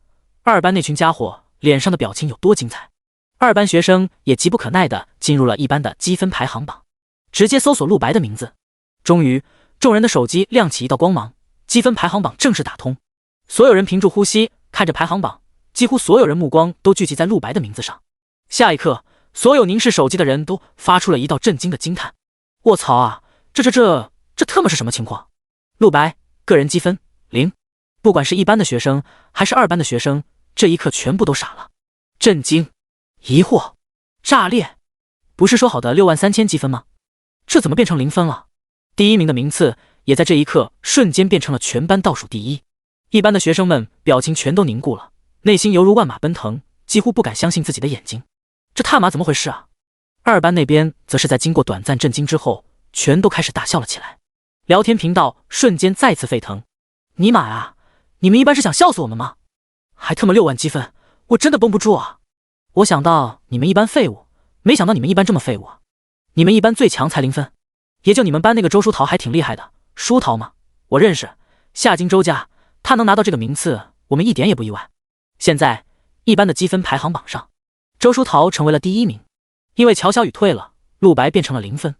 2班那群家伙脸上的表情有多精彩。2班学生也急不可耐地进入了1班的积分排行榜，直接搜索陆白的名字。终于，众人的手机亮起一道光芒，积分排行榜正式打通。所有人屏住呼吸，看着排行榜，几乎所有人目光都聚集在陆白的名字上。下一刻，所有凝视手机的人都发出了一道震惊的惊叹：卧槽啊，这特么是什么情况？陆白个人积分0，不管是1班的学生还是2班的学生，这一刻全部都傻了。震惊、疑惑、炸裂，不是说好的63000积分吗？这怎么变成0分了？第1名的名次也在这一刻瞬间变成了全班倒数第一。1班的学生们表情全都凝固了，内心犹如万马奔腾，几乎不敢相信自己的眼睛。这他妈怎么回事啊？2班那边则是在经过短暂震惊之后，全都开始大笑了起来。聊天频道瞬间再次沸腾。尼玛呀，你们1班是想笑死我们吗？还他妈6万积分，我真的绷不住啊！我想到你们1班废物，没想到你们1班这么废物啊！你们1班最强才0分，也就你们班那个周书桃还挺厉害的。书桃吗？我认识，夏京周家，他能拿到这个名次，我们一点也不意外。现在1班的积分排行榜上，周书桃成为了第1名，因为乔小雨退了，陆白变成了0分，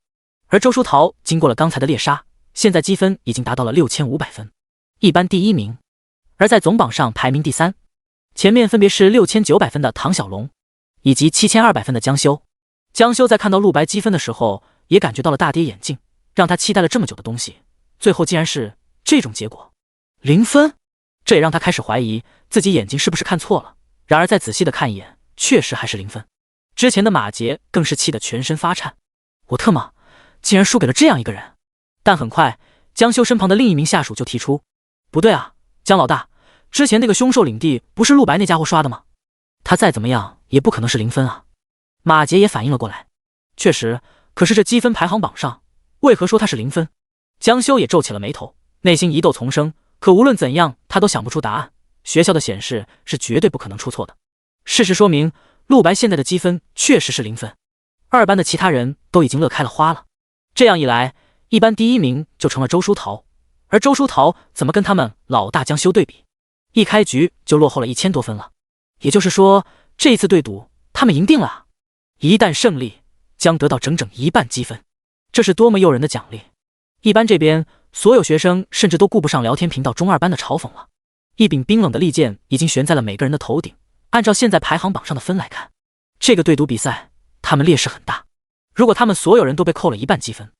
而周书桃经过了刚才的猎杀，现在积分已经达到了6500分，1班第1名。而在总榜上排名第3，前面分别是6900分的唐小龙，以及7200分的江修。江修在看到陆白积分的时候，也感觉到了大跌眼镜，让他期待了这么久的东西，最后竟然是这种结果，0分。这也让他开始怀疑自己眼睛是不是看错了。然而再仔细的看一眼，确实还是0分。之前的马杰更是气得全身发颤，我特么竟然输给了这样一个人。但很快，江修身旁的另一名下属就提出，不对啊，江老大，之前那个凶兽领地不是陆白那家伙刷的吗？他再怎么样也不可能是0分啊。马杰也反应了过来，确实，可是这积分排行榜上为何说他是0分？江修也皱起了眉头，内心疑窦丛生，可无论怎样他都想不出答案。学校的显示是绝对不可能出错的，事实说明陆白现在的积分确实是0分。2班的其他人都已经乐开了花了，这样一来，1班第1名就成了周书桃，而周书桃怎么跟他们老大江修对比？一开局就落后了1000多分了，也就是说这一次对赌他们赢定了啊！一旦胜利，将得到整整1半积分，这是多么诱人的奖励！1班这边所有学生甚至都顾不上聊天频道中2班的嘲讽了，一柄冰冷的利剑已经悬在了每个人的头顶。按照现在排行榜上的分来看，这个对赌比赛他们劣势很大。如果他们所有人都被扣了1半积分，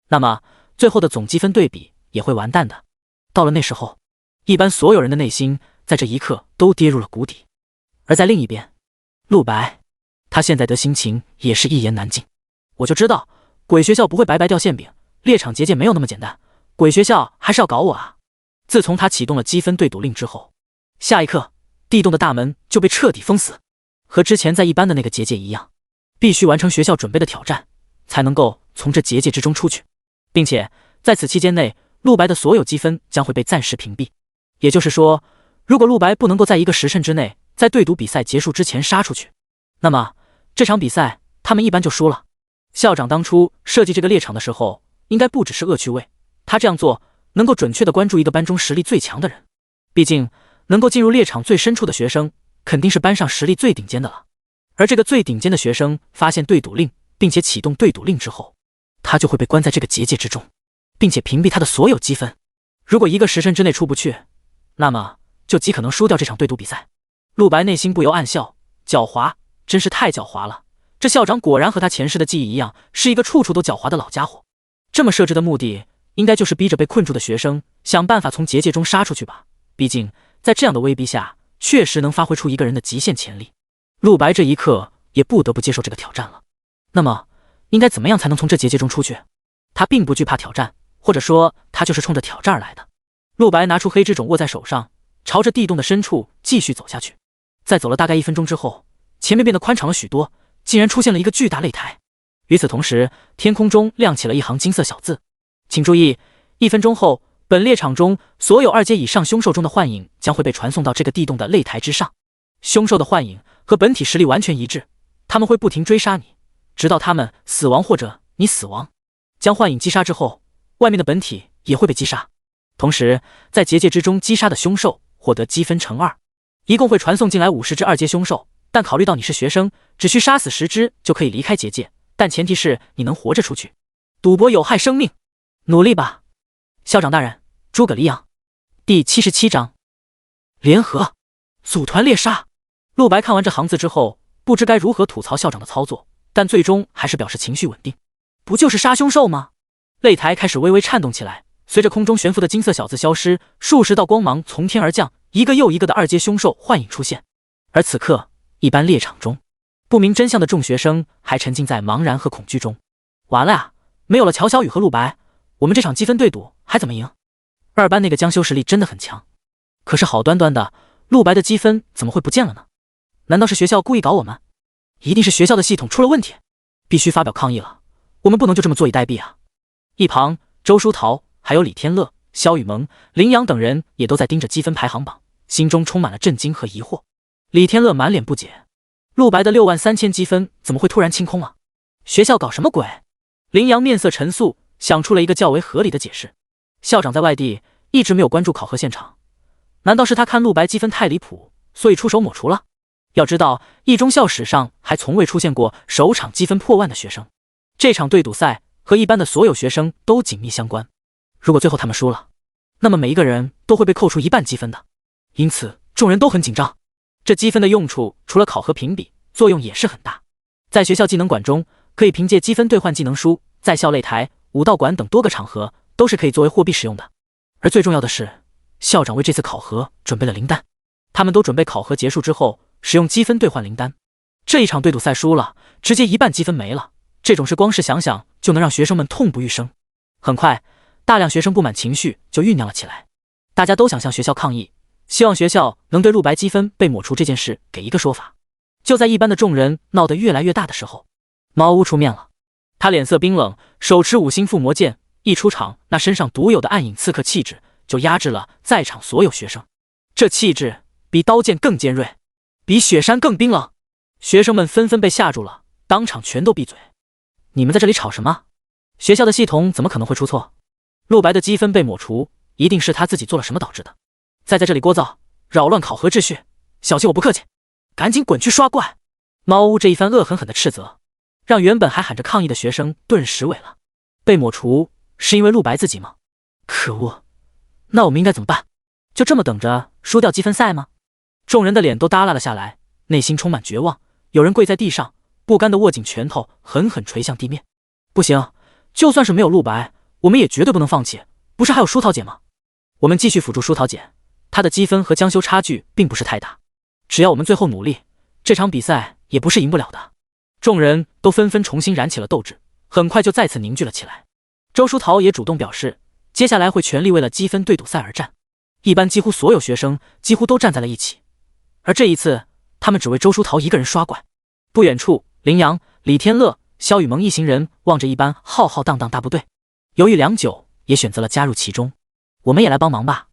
那么最后的总积分对比也会完蛋的。到了那时候，1班所有人的内心在这一刻都跌入了谷底。而在另一边，陆白他现在的心情也是一言难尽。我就知道鬼学校不会白白掉馅饼，猎场结界没有那么简单，鬼学校还是要搞我啊！自从他启动了积分对赌令之后，下一刻地洞的大门就被彻底封死，和之前在1班的那个结界一样，必须完成学校准备的挑战，才能够从这结界之中出去，并且在此期间内，陆白的所有积分将会被暂时屏蔽。也就是说，如果陆白不能够在1个时辰之内，在对赌比赛结束之前杀出去，那么这场比赛他们1班就输了。校长当初设计这个猎场的时候，应该不只是恶趣味，他这样做能够准确地关注一个班中实力最强的人。毕竟能够进入猎场最深处的学生，肯定是班上实力最顶尖的了。而这个最顶尖的学生发现对赌令，并且启动对赌令之后，他就会被关在这个结界之中，并且屏蔽他的所有积分。如果1个时辰之内出不去，那么就极可能输掉这场对赌比赛。陆白内心不由暗笑，狡猾，真是太狡猾了。这校长果然和他前世的记忆一样，是一个处处都狡猾的老家伙。这么设置的目的，应该就是逼着被困住的学生想办法从结界中杀出去吧。毕竟在这样的威逼下，确实能发挥出一个人的极限潜力。陆白这一刻也不得不接受这个挑战了。那么应该怎么样才能从这结界中出去？他并不惧怕挑战，或者说他就是冲着挑战而来的。陆白拿出黑之种握在手上，朝着地洞的深处继续走下去。在走了大概1分钟之后，前面变得宽敞了许多，竟然出现了一个巨大擂台。与此同时，天空中亮起了一行金色小字：请注意，1分钟后，本猎场中所有2阶以上凶兽中的幻影将会被传送到这个地洞的擂台之上。凶兽的幻影和本体实力完全一致，他们会不停追杀你，直到他们死亡或者你死亡。将幻影击杀之后，外面的本体也会被击杀。同时，在结界之中击杀的凶兽获得积分乘2，一共会传送进来50只2阶凶兽。但考虑到你是学生，只需杀死10只就可以离开结界，但前提是你能活着出去。赌博有害生命，努力吧，校长大人。诸葛黎阳。第77章，联合组团猎杀。陆白看完这行字之后，不知该如何吐槽校长的操作，但最终还是表示情绪稳定。不就是杀凶兽吗？擂台开始微微颤动起来，随着空中悬浮的金色小字消失，数十道光芒从天而降，一个又一个的2阶凶兽幻影出现。而此刻，一般猎场中，不明真相的众学生还沉浸在茫然和恐惧中。完了呀，没有了乔小雨和陆白，我们这场积分对赌还怎么赢？2班那个江修实力真的很强，可是好端端的，陆白的积分怎么会不见了呢？难道是学校故意搞我们？一定是学校的系统出了问题，必须发表抗议了，我们不能就这么坐以待毙啊！一旁，周书桃还有李天乐、萧雨萌、林阳等人也都在盯着积分排行榜，心中充满了震惊和疑惑。李天乐满脸不解，陆白的63000积分怎么会突然清空啊？学校搞什么鬼？林阳面色沉肃，想出了一个较为合理的解释。校长在外地一直没有关注考核现场，难道是他看陆白积分太离谱，所以出手抹除了？要知道，一中校史上还从未出现过首场积分破万的学生。这场对赌赛和一般的所有学生都紧密相关，如果最后他们输了，那么每一个人都会被扣除1半积分的。因此，众人都很紧张。这积分的用处除了考核评比，作用也是很大。在学校技能馆中，可以凭借积分兑换技能书，在校擂台、武道馆等多个场合都是可以作为货币使用的。而最重要的是，校长为这次考核准备了灵丹，他们都准备考核结束之后使用积分兑换灵丹。这一场对赌赛输了，直接1半积分没了，这种事光是想想就能让学生们痛不欲生。很快，大量学生不满情绪就酝酿了起来，大家都想向学校抗议，希望学校能对陆白积分被抹除这件事给一个说法。就在一班的众人闹得越来越大的时候，茅屋出面了。他脸色冰冷，手持5星附魔剑，一出场，那身上独有的暗影刺客气质就压制了在场所有学生。这气质比刀剑更尖锐，比雪山更冰冷。学生们纷纷被吓住了，当场全都闭嘴。你们在这里吵什么？学校的系统怎么可能会出错？陆白的积分被抹除，一定是他自己做了什么导致的。再在这里聒噪，扰乱考核秩序，小心我不客气！赶紧滚去刷怪！猫屋这一番恶狠狠的斥责，让原本还喊着抗议的学生顿时萎了。被抹除是因为陆白自己吗？可恶！那我们应该怎么办？就这么等着输掉积分赛吗？众人的脸都耷拉了下来，内心充满绝望。有人跪在地上，不甘地握紧拳头，狠狠捶向地面。不行，就算是没有陆白，我们也绝对不能放弃。不是还有舒桃姐吗？我们继续辅助舒桃姐，她的积分和江修差距并不是太大，只要我们最后努力，这场比赛也不是赢不了的。众人都纷纷重新燃起了斗志，很快就再次凝聚了起来。周书桃也主动表示，接下来会全力为了积分对赌赛而战。一班几乎所有学生几乎都站在了一起，而这一次，他们只为周书桃一个人刷怪。不远处，林阳、李天乐、萧雨萌一行人望着一班浩浩荡荡大部队，犹豫良久，也选择了加入其中。我们也来帮忙吧，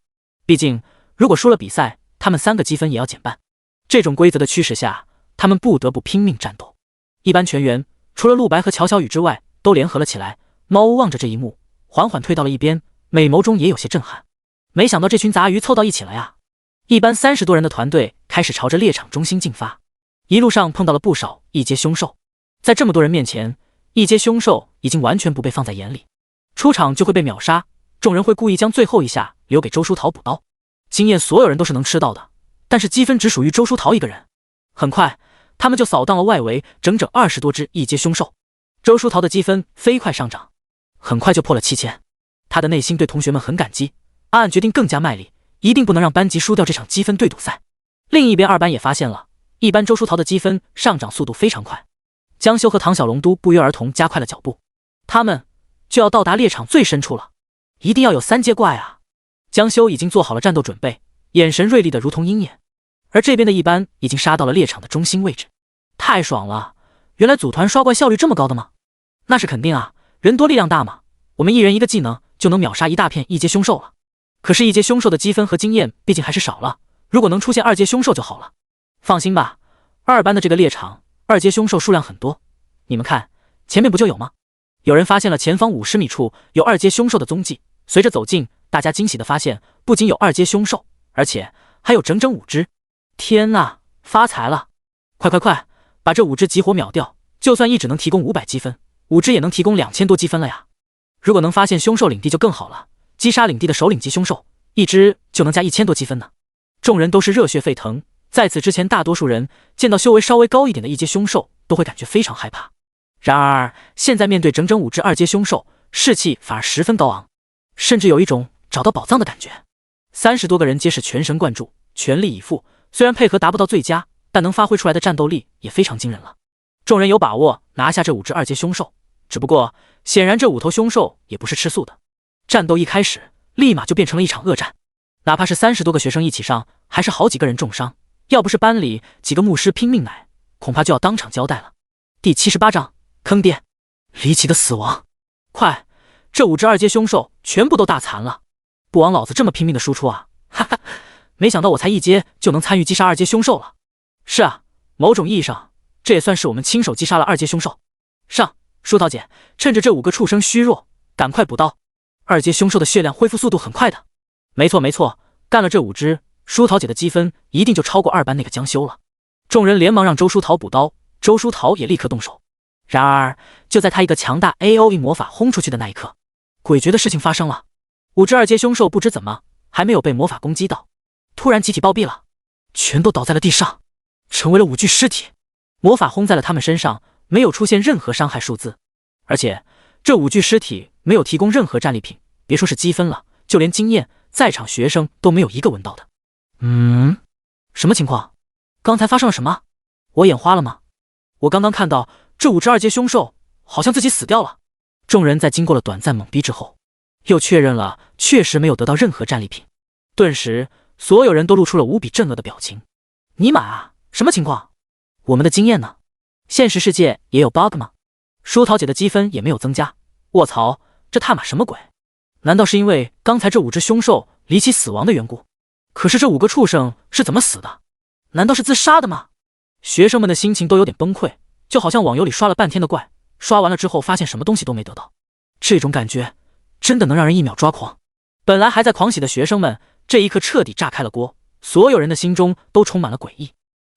毕竟如果输了比赛，他们3个积分也要减半。这种规则的驱使下，他们不得不拼命战斗。一班全员除了陆白和乔小雨之外，都联合了起来。猫屋望着这一幕，缓缓退到了一边，美眸中也有些震撼。没想到这群杂鱼凑到一起了呀！一班30多人的团队开始朝着猎场中心进发，一路上碰到了不少一阶凶兽。在这么多人面前，一阶凶兽已经完全不被放在眼里，出场就会被秒杀。众人会故意将最后一下留给周书桃补刀，经验所有人都是能吃到的，但是积分只属于周书桃一个人。很快，他们就扫荡了外围整整20多只一阶凶兽。周书桃的积分飞快上涨，很快就破了7000。他的内心对同学们很感激，暗暗决定更加卖力，一定不能让班级输掉这场积分对赌赛。另一边2班也发现了，一班周书桃的积分上涨速度非常快，江修和唐小龙都不约而同加快了脚步，他们就要到达猎场最深处了，一定要有3阶怪啊！江修已经做好了战斗准备，眼神锐利的如同鹰眼。而这边的一班已经杀到了猎场的中心位置，太爽了！原来组团刷怪效率这么高的吗？那是肯定啊，人多力量大嘛，我们一人一个技能就能秒杀一大片一阶凶兽了。可是，一阶凶兽的积分和经验毕竟还是少了，如果能出现二阶凶兽就好了。放心吧，二班的这个猎场，二阶凶兽数量很多。你们看，前面不就有吗？有人发现了前方50米处有二阶凶兽的踪迹，随着走近，大家惊喜地发现，不仅有二阶凶兽，而且还有整整5只。天呐，发财了！快快快，把这5只集火秒掉，就算一只能提供500积分，5只也能提供2000多积分了呀！如果能发现凶兽领地就更好了，击杀领地的首领级凶兽，一只就能加1000多积分呢。众人都是热血沸腾，在此之前，大多数人见到修为稍微高一点的一阶凶兽都会感觉非常害怕。然而现在面对整整5只2阶凶兽，士气反而十分高昂，甚至有一种找到宝藏的感觉。30多个人皆是全神贯注，全力以赴。虽然配合达不到最佳，但能发挥出来的战斗力也非常惊人了。众人有把握拿下这5只2阶凶兽，只不过显然这5头凶兽也不是吃素的。战斗一开始，立马就变成了一场恶战。哪怕是30多个学生一起上，还是好几个人重伤。要不是班里几个牧师拼命奶，恐怕就要当场交代了。第78章坑爹，离奇的死亡。快，这5只2阶凶兽全部都大残了！不枉老子这么拼命的输出啊！哈哈，没想到我才1阶就能参与击杀2阶凶兽了。是啊，某种意义上，这也算是我们亲手击杀了2阶凶兽。上，书桃姐，趁着这5个畜生虚弱，赶快补刀。2阶凶兽的血量恢复速度很快的。没错没错，干了这5只，书桃姐的积分一定就超过2班那个江修了。众人连忙让周书桃补刀，周书桃也立刻动手。然而，就在他一个强大 AOE 魔法轰出去的那一刻，诡谲的事情发生了。5只2阶凶兽不知怎么还没有被魔法攻击到，突然集体暴毙了，全都倒在了地上，成为了5具尸体。魔法轰在了他们身上，没有出现任何伤害数字，而且这5具尸体没有提供任何战利品，别说是积分了，就连经验，在场学生都没有一个闻到的。什么情况？刚才发生了什么？我眼花了吗？我刚刚看到这5只2阶凶兽好像自己死掉了。众人在经过了短暂懵逼之后，又确认了确实没有得到任何战利品，顿时所有人都露出了无比震愕的表情。尼玛啊，什么情况？我们的经验呢？现实世界也有 bug 吗？书桃姐的积分也没有增加。卧槽，这他妈什么鬼？难道是因为刚才这5只凶兽离奇死亡的缘故？可是这5个畜生是怎么死的？难道是自杀的吗？学生们的心情都有点崩溃，就好像网游里刷了半天的怪，刷完了之后发现什么东西都没得到，这种感觉真的能让人一秒抓狂。本来还在狂喜的学生们，这一刻彻底炸开了锅，所有人的心中都充满了诡异。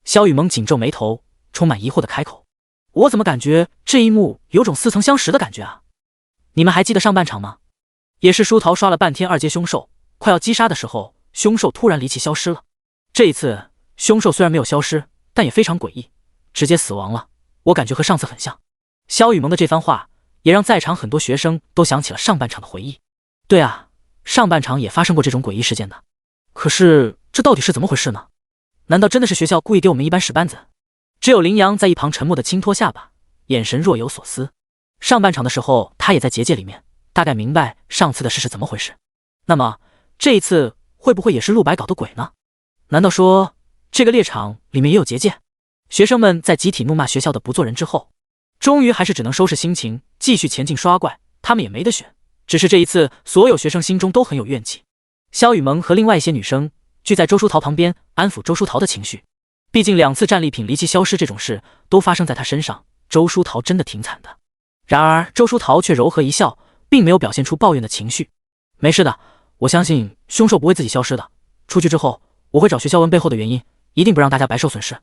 萧雨萌紧皱眉头，充满疑惑的开口：我怎么感觉这一幕有种似曾相识的感觉啊？你们还记得上半场吗？也是书桃刷了半天2阶凶兽，快要击杀的时候，凶兽突然离奇消失了。这一次凶兽虽然没有消失，但也非常诡异，直接死亡了。我感觉和上次很像。萧雨萌的这番话也让在场很多学生都想起了上半场的回忆。对啊，上半场也发生过这种诡异事件的。可是这到底是怎么回事呢？难道真的是学校故意给我们一班使绊子？只有林阳在一旁沉默的轻托下巴，眼神若有所思。上半场的时候他也在结界里面，大概明白上次的事是怎么回事。那么这一次会不会也是陆白搞的鬼呢？难道说这个猎场里面也有结界？学生们在集体怒骂学校的不做人之后，终于还是只能收拾心情，继续前进刷怪。他们也没得选，只是这一次所有学生心中都很有怨气。萧雨萌和另外一些女生聚在周书桃旁边，安抚周书桃的情绪。毕竟2次战利品离奇消失这种事都发生在她身上，周书桃真的挺惨的。然而周书桃却柔和一笑，并没有表现出抱怨的情绪。没事的，我相信凶兽不会自己消失的，出去之后我会找学校问背后的原因，一定不让大家白受损失。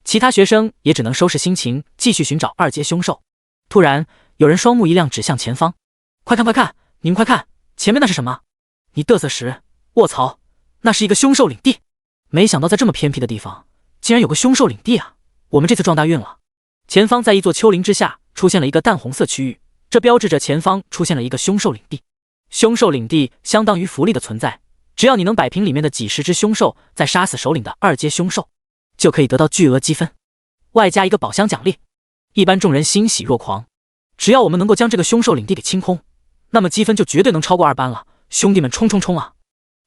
其他学生也只能收拾心情，继续寻找2阶凶兽。突然有人双目一亮，指向前方：快看快看，你们快看，前面那是什么？你嘚瑟时，卧槽，那是一个凶兽领地。没想到在这么偏僻的地方竟然有个凶兽领地啊，我们这次撞大运了。前方在一座丘陵之下出现了一个淡红色区域，这标志着前方出现了一个凶兽领地。凶兽领地相当于福利的存在，只要你能摆平里面的几十只凶兽，再杀死首领的2阶凶兽，就可以得到巨额积分，外加一个宝箱奖励。一般众人欣喜若狂，只要我们能够将这个凶兽领地给清空，那么积分就绝对能超过2班了。兄弟们冲冲冲啊！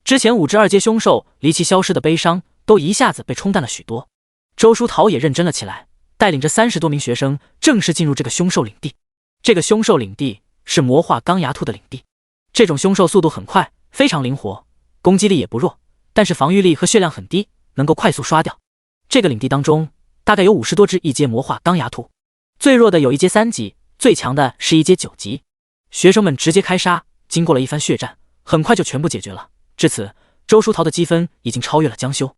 之前5只二阶凶兽离奇消失的悲伤都一下子被冲淡了许多。周书桃也认真了起来，带领着30多名学生正式进入这个凶兽领地。这个凶兽领地是魔化钢牙兔的领地，这种凶兽速度很快，非常灵活，攻击力也不弱，但是防御力和血量很低，能够快速刷掉。这个领地当中大概有50多只1阶魔化钢牙兔，最弱的有1阶3级，最强的是1阶9级。学生们直接开杀，经过了一番血战，很快就全部解决了。至此，周书桃的积分已经超越了江修，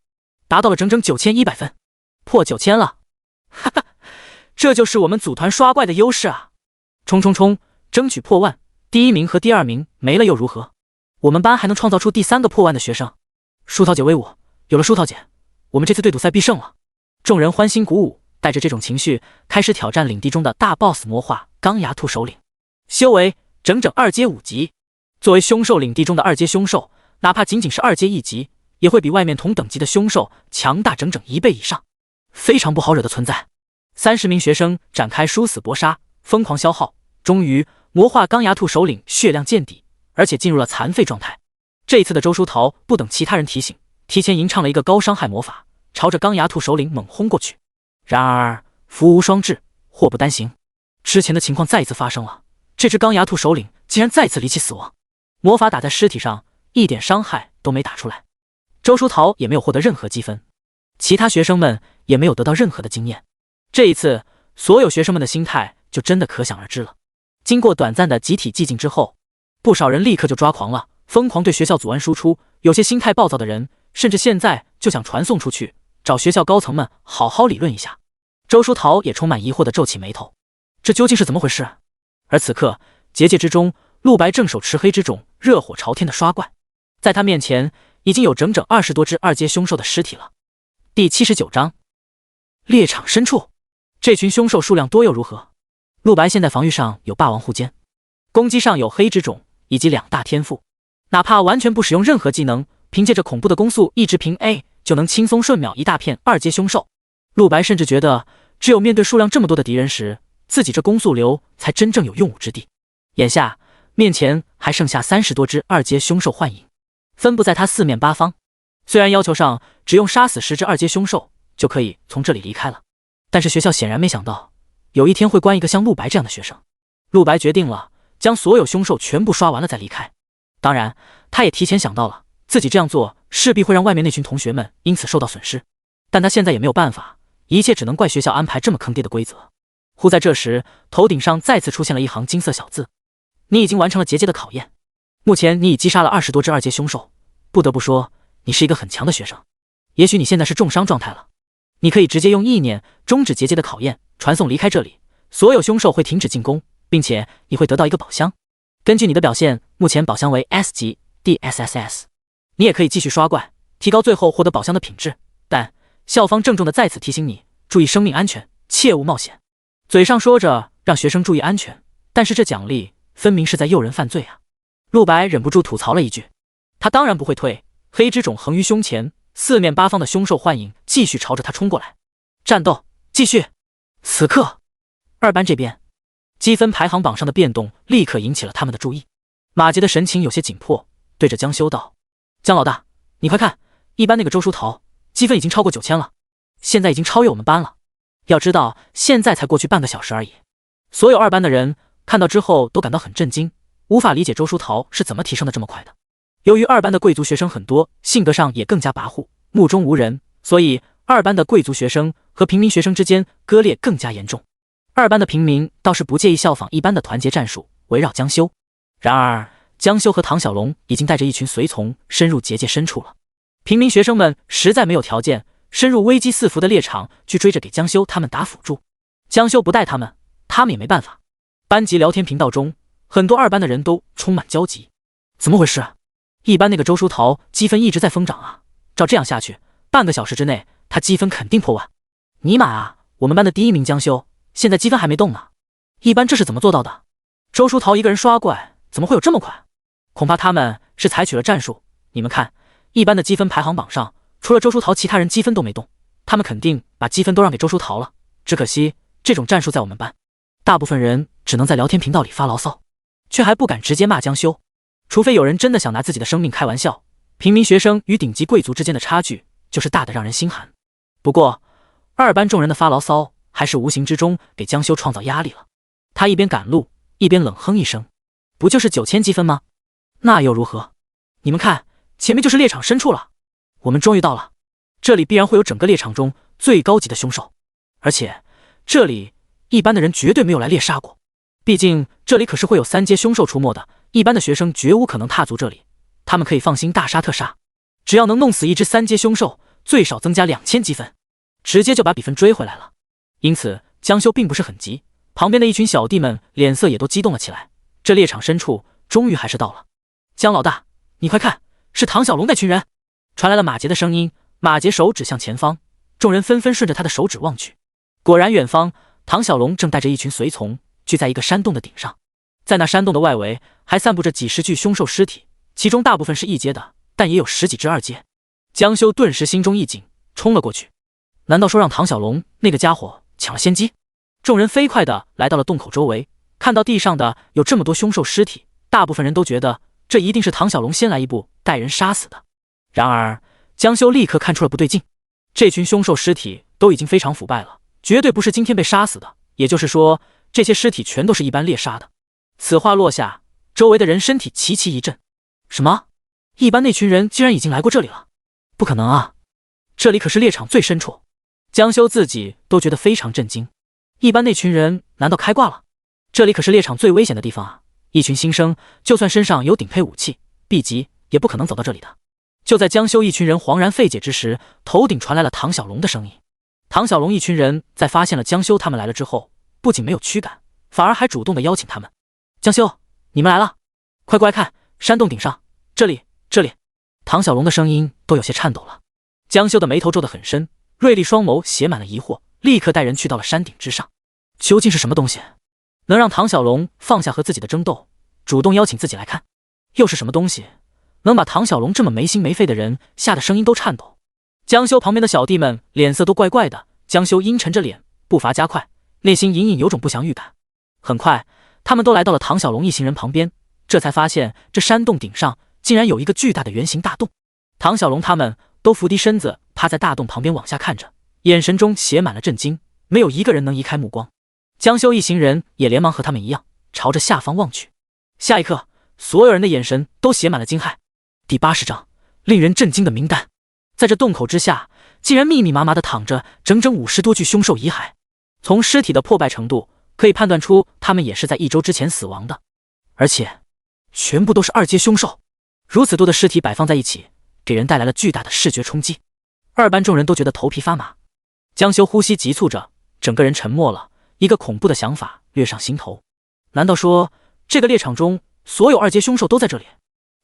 达到了整整9100分，破9000了。哈哈，这就是我们组团刷怪的优势啊！冲冲冲，争取破万，第1名和第2名没了又如何？我们班还能创造出第3个破万的学生。书桃姐威武，有了书桃姐，我们这次对赌赛必胜了。众人欢欣鼓舞，带着这种情绪开始挑战领地中的大 BOSS 魔化钢牙兔首领，修为整整2阶5级。作为凶兽领地中的2阶凶兽，哪怕仅仅是2阶1级，也会比外面同等级的凶兽强大整整1倍以上，非常不好惹的存在。30名学生展开殊死搏杀，疯狂消耗，终于魔化钢牙兔首领血量见底，而且进入了残废状态。这一次的周书桃不等其他人提醒，提前吟唱了一个高伤害魔法，朝着钢牙兔首领猛轰过去。然而福无双至，祸不单行，之前的情况再一次发生了，这只钢牙兔首领竟然再次离奇死亡，魔法打在尸体上，一点伤害都没打出来。周书桃也没有获得任何积分，其他学生们也没有得到任何的经验。这一次所有学生们的心态就真的可想而知了。经过短暂的集体寂静之后，不少人立刻就抓狂了，疯狂对学校阻拦输出，有些心态暴躁的人甚至现在就想传送出去，找学校高层们好好理论一下。周书桃也充满疑惑地皱起眉头，这究竟是怎么回事？而此刻结界之中，陆白正手持黑之种，热火朝天的刷怪，在他面前已经有整整20多只2阶凶兽的尸体了。第79章猎场深处，这群凶兽数量多又如何？陆白现在防御上有霸王护肩，攻击上有黑之种以及2大天赋，哪怕完全不使用任何技能，凭借着恐怖的攻速一直平 A 就能轻松瞬秒一大片2阶凶兽。陆白甚至觉得只有面对数量这么多的敌人时，自己这攻速流才真正有用武之地。眼下面前还剩下30多只2阶凶兽幻影，分布在他4面8方。虽然要求上只用杀死10只2阶凶兽就可以从这里离开了，但是学校显然没想到有一天会关一个像陆白这样的学生。陆白决定了将所有凶兽全部刷完了再离开。当然他也提前想到了自己这样做势必会让外面那群同学们因此受到损失，但他现在也没有办法，一切只能怪学校安排这么坑爹的规则。忽在这时，头顶上再次出现了一行金色小字：你已经完成了结界的考验，目前你已击杀了20多只2阶凶兽，不得不说你是一个很强的学生。也许你现在是重伤状态了，你可以直接用意念终止结界的考验，传送离开这里，所有凶兽会停止进攻，并且你会得到一个宝箱。根据你的表现，目前宝箱为 S 级 DSSS， 你也可以继续刷怪，提高最后获得宝箱的品质。但校方郑重的在此提醒你，注意生命安全，切勿冒险。嘴上说着让学生注意安全，但是这奖励分明是在诱人犯罪啊！陆白忍不住吐槽了一句。他当然不会退，黑之种横于胸前，4面8方的凶兽幻影继续朝着他冲过来。战斗继续。此刻2班这边积分排行榜上的变动立刻引起了他们的注意。马杰的神情有些紧迫，对着江修道：江老大，你快看，1班那个周书桃积分已经超过9000了，现在已经超越我们班了。要知道现在才过去半个小时而已。所有2班的人看到之后都感到很震惊，无法理解周书桃是怎么提升的这么快的。由于2班的贵族学生很多，性格上也更加跋扈，目中无人，所以2班的贵族学生和平民学生之间割裂更加严重。2班的平民倒是不介意效仿1班的团结战术，围绕江修。然而江修和唐小龙已经带着一群随从深入结界深处了，平民学生们实在没有条件深入危机四伏的猎场去追着给江修他们打辅助。江修不带他们，他们也没办法。班级聊天频道中，很多2班的人都充满焦急。怎么回事？1班那个周书桃积分一直在疯涨啊，照这样下去，半个小时之内他积分肯定破万。尼玛啊，我们班的第1名江修现在积分还没动呢，1班这是怎么做到的？周书桃一个人刷怪怎么会有这么快？恐怕他们是采取了战术。你们看，1班的积分排行榜上除了周书桃，其他人积分都没动，他们肯定把积分都让给周书桃了。只可惜这种战术在我们班，大部分人只能在聊天频道里发牢骚，却还不敢直接骂江修。除非有人真的想拿自己的生命开玩笑，平民学生与顶级贵族之间的差距就是大得让人心寒。不过，二班众人的发牢骚还是无形之中给江修创造压力了。他一边赶路，一边冷哼一声：“不就是9000积分吗？那又如何？你们看，前面就是猎场深处了。我们终于到了，这里必然会有整个猎场中最高级的凶兽，而且这里一般的人绝对没有来猎杀过。毕竟这里可是会有3阶凶兽出没的，一般的学生绝无可能踏足这里。他们可以放心大杀特杀，只要能弄死一只3阶凶兽，最少增加2000积分，直接就把比分追回来了。因此，江修并不是很急，旁边的一群小弟们脸色也都激动了起来。这猎场深处终于还是到了。江老大，你快看，是唐小龙那群人！传来了马杰的声音。马杰手指向前方，众人纷纷顺着他的手指望去。果然，远方唐小龙正带着一群随从聚在一个山洞的顶上，在那山洞的外围还散布着几十具凶兽尸体，其中大部分是1阶的，但也有10几只2阶。江修顿时心中一紧，冲了过去。难道说让唐小龙那个家伙抢了先机？众人飞快地来到了洞口周围，看到地上的有这么多凶兽尸体，大部分人都觉得这一定是唐小龙先来一步带人杀死的。然而江修立刻看出了不对劲，这群凶兽尸体都已经非常腐败了，绝对不是今天被杀死的，也就是说这些尸体全都是一般猎杀的。此话落下，周围的人身体齐齐一震。什么？一般那群人竟然已经来过这里了？不可能啊，这里可是猎场最深处。江修自己都觉得非常震惊，一般那群人难道开挂了？这里可是猎场最危险的地方啊，一群新生就算身上有顶配武器 B 级也不可能走到这里的。就在江修一群人惶然费解之时，头顶传来了唐小龙的声音。唐小龙一群人在发现了江修他们来了之后，不仅没有驱赶，反而还主动的邀请他们：“江修，你们来了，快过来看，山洞顶上，这里。”唐小龙的声音都有些颤抖了。江修的眉头皱得很深，锐利双眸写满了疑惑，立刻带人去到了山顶之上。究竟是什么东西，能让唐小龙放下和自己的争斗，主动邀请自己来看？又是什么东西能把唐小龙这么没心没肺的人吓得声音都颤抖？江修旁边的小弟们脸色都怪怪的，江修阴沉着脸，步伐加快，内心隐隐有种不祥预感。很快，他们都来到了唐小龙一行人旁边，这才发现这山洞顶上竟然有一个巨大的圆形大洞。唐小龙他们都伏低身子，趴在大洞旁边往下看着，眼神中写满了震惊，没有一个人能移开目光。江修一行人也连忙和他们一样，朝着下方望去。下一刻，所有人的眼神都写满了惊骇。第80章，令人震惊的名单。在这洞口之下，竟然密密麻麻地躺着整整50多具凶兽遗骸。从尸体的破败程度，可以判断出他们也是在1周之前死亡的，而且全部都是2阶凶兽。如此多的尸体摆放在一起，给人带来了巨大的视觉冲击。二班众人都觉得头皮发麻。江修呼吸急促着，整个人沉默了。一个恐怖的想法跃上心头，难道说这个猎场中所有2阶凶兽都在这里？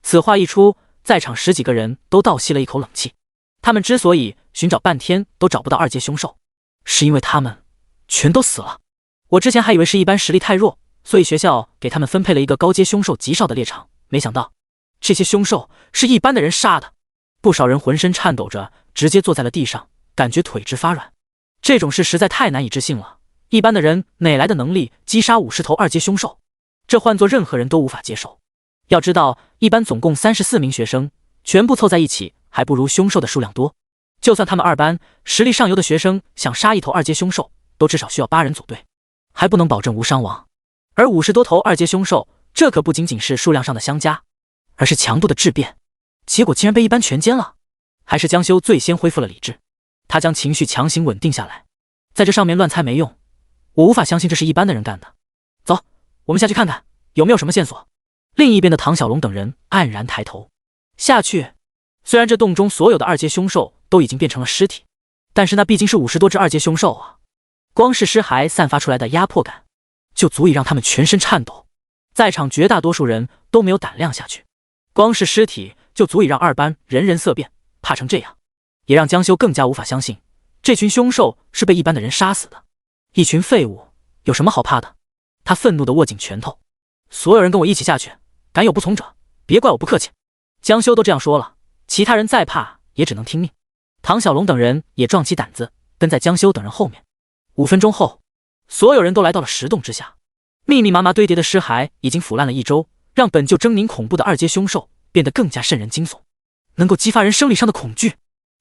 此话一出，在场10几个人都倒吸了一口冷气。他们之所以寻找半天都找不到2阶凶兽，是因为他们全都死了。我之前还以为是一般实力太弱，所以学校给他们分配了一个高阶凶兽极少的猎场，没想到这些凶兽是一般的人杀的。不少人浑身颤抖着，直接坐在了地上，感觉腿直发软。这种事实在太难以置信了，一般的人哪来的能力击杀50头2阶凶兽？这换做任何人都无法接受。要知道，一班总共34名学生，全部凑在一起还不如凶兽的数量多。就算他们2班实力上游的学生想杀一头2阶凶兽，都至少需要8人组队，还不能保证无伤亡。而50多头2阶凶兽，这可不仅仅是数量上的相加，而是强度的质变。结果竟然被一班全歼了。还是江修最先恢复了理智，他将情绪强行稳定下来。在这上面乱猜没用，我无法相信这是一般的人干的。走，我们下去看看有没有什么线索。另一边的唐小龙等人黯然抬头下去。虽然这洞中所有的2阶凶兽都已经变成了尸体，但是那毕竟是50多只2阶凶兽啊，光是尸骸散发出来的压迫感就足以让他们全身颤抖。在场绝大多数人都没有胆量下去，光是尸体就足以让2班人人色变，怕成这样，也让江修更加无法相信这群凶兽是被一般的人杀死的。一群废物，有什么好怕的？他愤怒地握紧拳头。所有人跟我一起下去，敢有不从者，别怪我不客气。江修都这样说了，其他人再怕也只能听命。唐小龙等人也壮起胆子，跟在江修等人后面。5分钟后，所有人都来到了石洞之下，密密麻麻堆叠的尸骸已经腐烂了1周，让本就狰狞恐怖的2阶凶兽变得更加瘆人惊悚。能够激发人生理上的恐惧。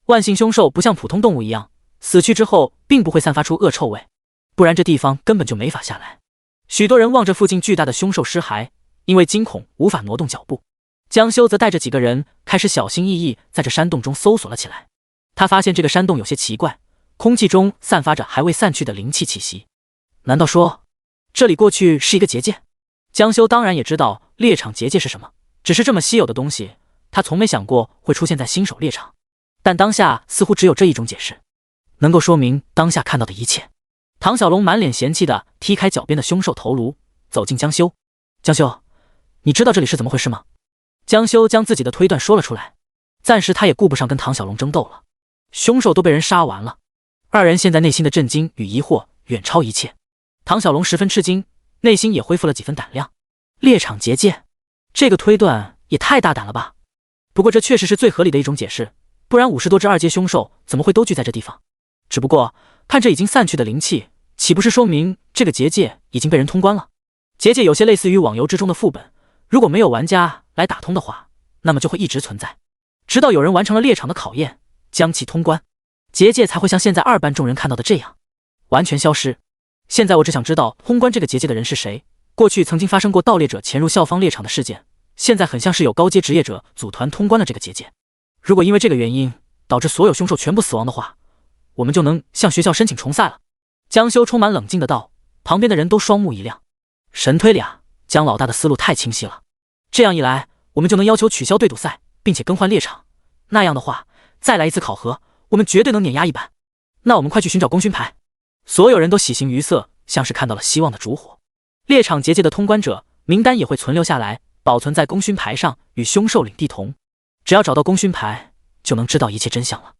万幸凶兽不像普通动物一样，死去之后并不会散发出恶臭味，不然这地方根本就没法下来。许多人望着附近巨大的凶兽尸骸，因为惊恐无法挪动脚步。江修则带着几个人开始小心翼翼在这山洞中搜索了起来。他发现这个山洞有些奇怪，空气中散发着还未散去的灵气气息。难道说这里过去是一个结界？江修当然也知道猎场结界是什么，只是这么稀有的东西，他从没想过会出现在新手猎场。但当下似乎只有这一种解释，能够说明当下看到的一切。唐小龙满脸嫌弃地踢开脚边的凶兽头颅，走近江修。江修，你知道这里是怎么回事吗？江修将自己的推断说了出来，暂时他也顾不上跟唐小龙争斗了。凶兽都被人杀完了，二人现在内心的震惊与疑惑远超一切。唐小龙十分吃惊，内心也恢复了几分胆量。猎场结界，这个推断也太大胆了吧！不过这确实是最合理的一种解释，不然50多只二阶凶兽怎么会都聚在这地方？只不过看这已经散去的灵气，岂不是说明这个结界已经被人通关了？结界有些类似于网游之中的副本，如果没有玩家来打通的话，那么就会一直存在，直到有人完成了猎场的考验，将其通关，结界才会像现在二班众人看到的这样完全消失。现在我只想知道通关这个结界的人是谁。过去曾经发生过盗猎者潜入校方猎场的事件，现在很像是有高阶职业者组团通关了这个结界。如果因为这个原因导致所有凶兽全部死亡的话，我们就能向学校申请重赛了。江修充满冷静的道，旁边的人都双目一亮。神推理啊，江老大的思路太清晰了。这样一来，我们就能要求取消对赌赛，并且更换猎场。那样的话，再来一次考核，我们绝对能碾压一班。那我们快去寻找功勋牌。所有人都喜形于色，像是看到了希望的烛火。猎场结界的通关者名单也会存留下来，保存在功勋牌上，与凶兽领地同。只要找到功勋牌，就能知道一切真相了。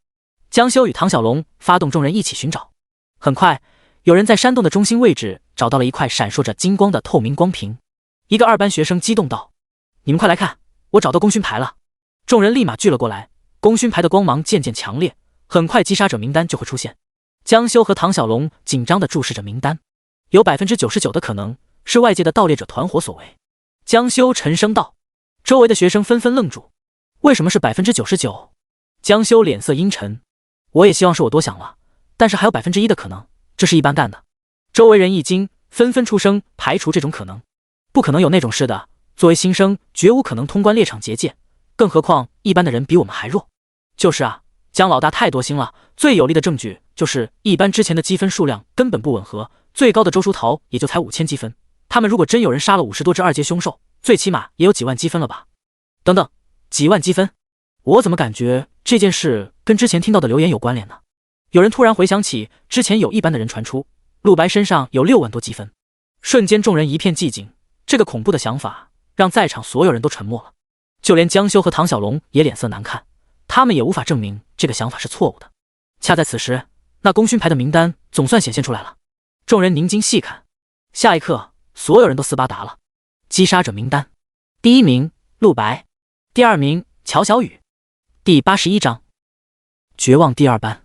江修与唐小龙发动众人一起寻找。很快，有人在山洞的中心位置找到了一块闪烁着金光的透明光屏。一个二班学生激动道：“你们快来看，我找到功勋牌了！”众人立马聚了过来。功勋牌的光芒渐渐强烈，很快击杀者名单就会出现。江修和唐小龙紧张地注视着名单，有 99% 的可能是外界的盗猎者团伙所为。江修沉声道。周围的学生纷纷愣住，为什么是 99%？ 江修脸色阴沉，我也希望是我多想了，但是还有 1% 的可能，这是一班干的。周围人一惊，纷纷出声排除这种可能。不可能有那种事的，作为新生绝无可能通关猎场结界，更何况一班的人比我们还弱。就是啊，江老大太多心了，最有力的证据就是一班之前的积分数量根本不吻合，最高的周书桃也就才5000积分，他们如果真有人杀了50多只二阶凶兽，最起码也有几万积分了吧？等等，几万积分？我怎么感觉这件事跟之前听到的流言有关联呢？有人突然回想起之前有一班的人传出陆白身上有6万多积分，瞬间众人一片寂静。这个恐怖的想法让在场所有人都沉默了，就连江修和唐小龙也脸色难看，他们也无法证明这个想法是错误的。恰在此时，那功勋牌的名单总算显现出来了。众人凝睛细看，下一刻所有人都斯巴达了。击杀者名单：第1名陆白，第2名乔小雨，第81章绝望第2班。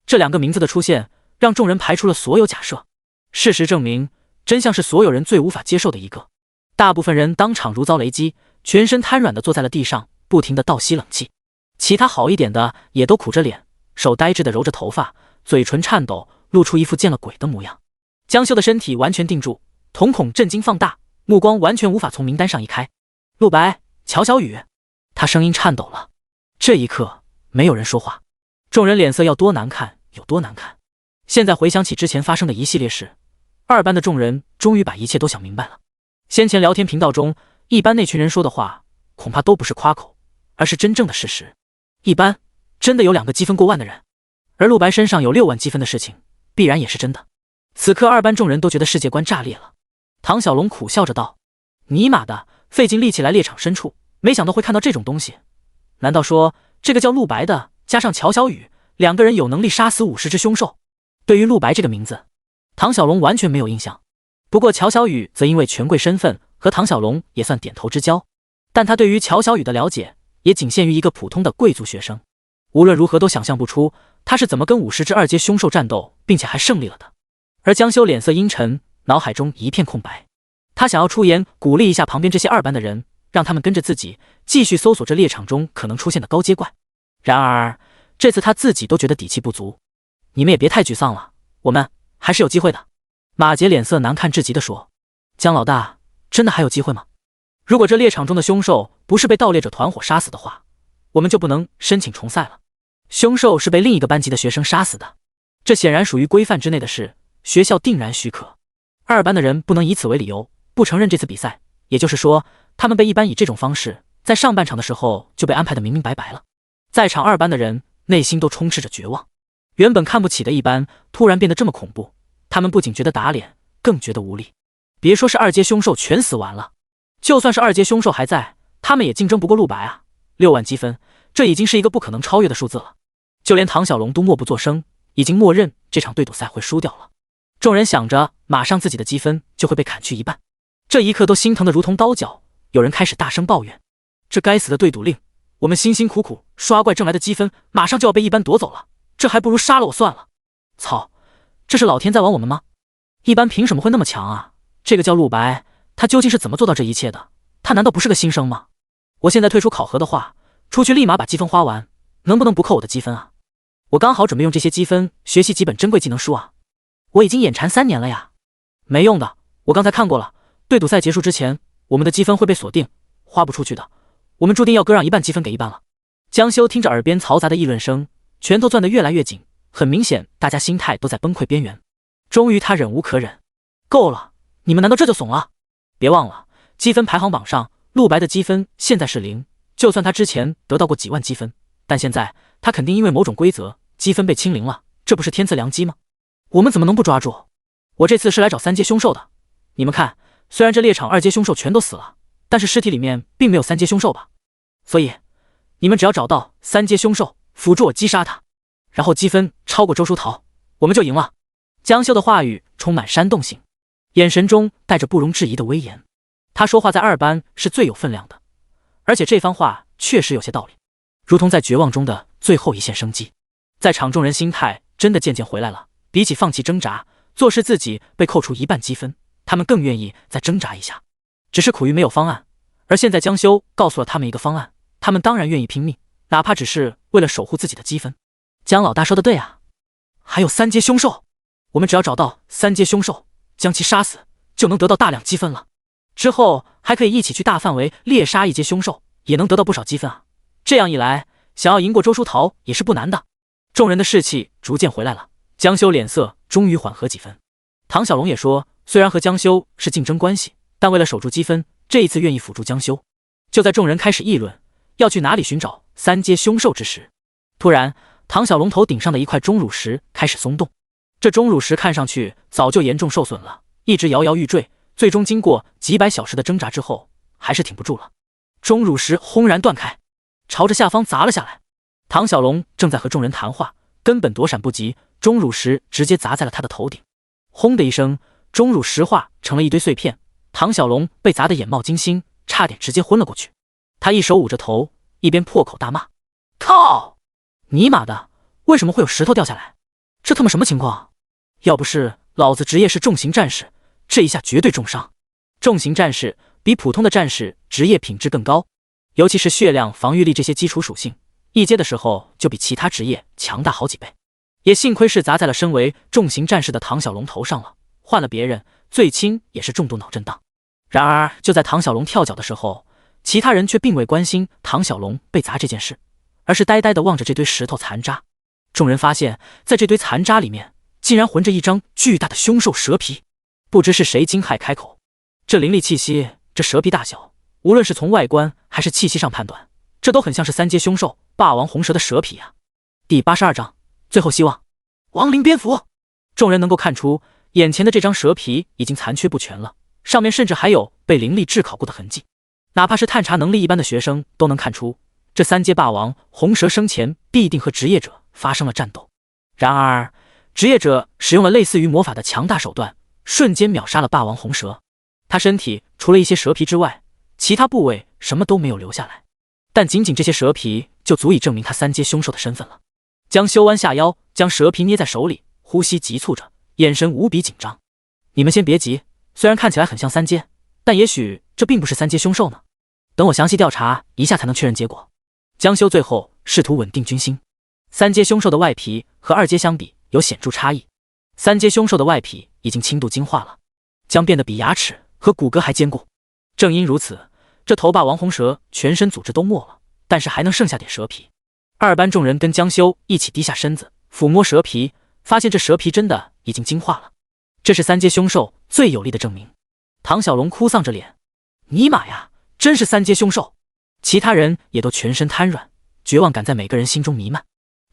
这2个名字的出现让众人排除了所有假设。事实证明，真相是所有人最无法接受的一个。大部分人当场如遭雷击，全身瘫软地坐在了地上，不停地倒吸冷气。其他好一点的也都苦着脸，手呆滞地揉着头发，嘴唇颤抖，露出一副见了鬼的模样。江修的身体完全定住，瞳孔震惊放大，目光完全无法从名单上移开。陆白，乔小雨，他声音颤抖了。这一刻，没有人说话，众人脸色要多难看有多难看。现在回想起之前发生的一系列事，二班的众人终于把一切都想明白了。先前聊天频道中，一班那群人说的话，恐怕都不是夸口，而是真正的事实。一班真的有2个积分过万的人，而陆白身上有6万积分的事情，必然也是真的。此刻二班众人都觉得世界观炸裂了。唐小龙苦笑着道：“尼玛的，费尽力气来猎场深处，没想到会看到这种东西。难道说这个叫陆白的加上乔小雨2个人有能力杀死50只凶兽？”对于陆白这个名字，唐小龙完全没有印象。不过乔小雨则因为权贵身份和唐小龙也算点头之交，但他对于乔小雨的了解也仅限于一个普通的贵族学生，无论如何都想象不出他是怎么跟50只二阶凶兽战斗并且还胜利了的。而江修脸色阴沉，脑海中一片空白。他想要出言鼓励一下旁边这些二班的人，让他们跟着自己继续搜索这猎场中可能出现的高阶怪。然而这次他自己都觉得底气不足。你们也别太沮丧了，我们还是有机会的。马杰脸色难看至极地说。姜老大，真的还有机会吗？如果这猎场中的凶兽不是被盗猎者团伙杀死的话，我们就不能申请重赛了。凶兽是被另一个班级的学生杀死的，这显然属于规范之内的事，学校定然许可。二班的人不能以此为理由不承认这次比赛，也就是说他们被一班以这种方式在上半场的时候就被安排得明明白白了。在场二班的人内心都充斥着绝望，原本看不起的一班突然变得这么恐怖，他们不仅觉得打脸，更觉得无力。别说是二阶凶兽全死完了，就算是二阶凶兽还在，他们也竞争不过陆白啊。6万积分，这已经是一个不可能超越的数字了。就连唐小龙都默不作声，已经默认这场对赌赛会输掉了。众人想着马上自己的积分就会被砍去一半，这一刻都心疼得如同刀绞。有人开始大声抱怨，这该死的对赌令，我们辛辛苦苦刷怪挣来的积分马上就要被一班夺走了，这还不如杀了我算了。操，这是老天在玩我们吗？一班凭什么会那么强啊？这个叫陆白，他究竟是怎么做到这一切的？他难道不是个新生吗？我现在退出考核的话，出去立马把积分花完，能不能不扣我的积分啊？我刚好准备用这些积分学习几本珍贵技能书啊。我已经眼馋3年了呀。没用的，我刚才看过了，对赌赛结束之前，我们的积分会被锁定，花不出去的，我们注定要割让一半积分给一班了。江修听着耳边嘈杂的议论声，拳头攥得越来越紧，很明显大家心态都在崩溃边缘。终于他忍无可忍，够了，你们难道这就怂了？别忘了，积分排行榜上陆白的积分现在是0，就算他之前得到过几万积分，但现在他肯定因为某种规则积分被清零了，这不是天赐良机吗？我们怎么能不抓住？我这次是来找3阶凶兽的，你们看，虽然这猎场2阶凶兽全都死了，但是尸体里面并没有3阶凶兽吧？所以你们只要找到3阶凶兽，辅助我击杀他，然后积分超过周书桃，我们就赢了。江修的话语充满煽动性，眼神中带着不容置疑的威严。他说话在2班是最有分量的，而且这番话确实有些道理，如同在绝望中的最后一线生机。在场众人心态真的渐渐回来了，比起放弃挣扎，做事自己被扣除一半积分，他们更愿意再挣扎一下。只是苦于没有方案，而现在江修告诉了他们一个方案，他们当然愿意拼命，哪怕只是为了守护自己的积分。江老大说的对啊，还有3阶凶兽，我们只要找到3阶凶兽，将其杀死，就能得到大量积分了。之后还可以一起去大范围猎杀1阶凶兽，也能得到不少积分啊。这样一来，想要赢过周书桃也是不难的。众人的士气逐渐回来了，江修脸色终于缓和几分。唐小龙也说，虽然和江修是竞争关系，但为了守住积分，这一次愿意辅助江修。就在众人开始议论要去哪里寻找3阶凶兽之时，突然唐小龙头顶上的一块钟乳石开始松动。这钟乳石看上去早就严重受损了，一直摇摇欲坠，最终经过几百小时的挣扎之后，还是挺不住了。钟乳石轰然断开，朝着下方砸了下来。唐小龙正在和众人谈话，根本躲闪不及，钟乳石直接砸在了他的头顶。轰的一声，钟乳石化成了一堆碎片，唐小龙被砸得眼冒金星，差点直接昏了过去。他一手捂着头，一边破口大骂：靠！尼玛的，为什么会有石头掉下来？这他妈什么情况？要不是老子职业是重型战士，这一下绝对重伤。重型战士比普通的战士职业品质更高，尤其是血量、防御力这些基础属性，1阶的时候就比其他职业强大好几倍。也幸亏是砸在了身为重型战士的唐小龙头上了，换了别人最轻也是重度脑震荡。然而就在唐小龙跳脚的时候，其他人却并未关心唐小龙被砸这件事，而是呆呆地望着这堆石头残渣。众人发现在这堆残渣里面竟然混着一张巨大的凶兽蛇皮，不知是谁惊骇开口，这灵力气息，这蛇皮大小，无论是从外观还是气息上判断，这都很像是3阶凶兽霸王红蛇的蛇皮啊。第82章最后希望，亡灵蝙蝠。众人能够看出眼前的这张蛇皮已经残缺不全了，上面甚至还有被灵力炙烤过的痕迹，哪怕是探查能力一般的学生都能看出，这3阶霸王红蛇生前必定和职业者发生了战斗。然而职业者使用了类似于魔法的强大手段，瞬间秒杀了霸王红蛇。他身体除了一些蛇皮之外，其他部位什么都没有留下来，但仅仅这些蛇皮就足以证明他3阶凶兽的身份了。江修弯下腰，将蛇皮捏在手里，呼吸急促着，眼神无比紧张。你们先别急，虽然看起来很像3阶，但也许这并不是3阶凶兽呢。等我详细调查一下才能确认结果。江修最后试图稳定军心。三阶凶兽的外皮和二阶相比有显著差异，三阶凶兽的外皮已经轻度精化了，将变得比牙齿和骨骼还坚固。正因如此，这头霸王红蛇全身组织都没了，但是还能剩下点蛇皮。二班众人跟江修一起低下身子抚摸蛇皮，发现这蛇皮真的已经精化了，这是三阶凶兽最有力的证明。唐小龙哭丧着脸，尼玛呀，真是三阶凶兽！其他人也都全身瘫软，绝望感在每个人心中弥漫。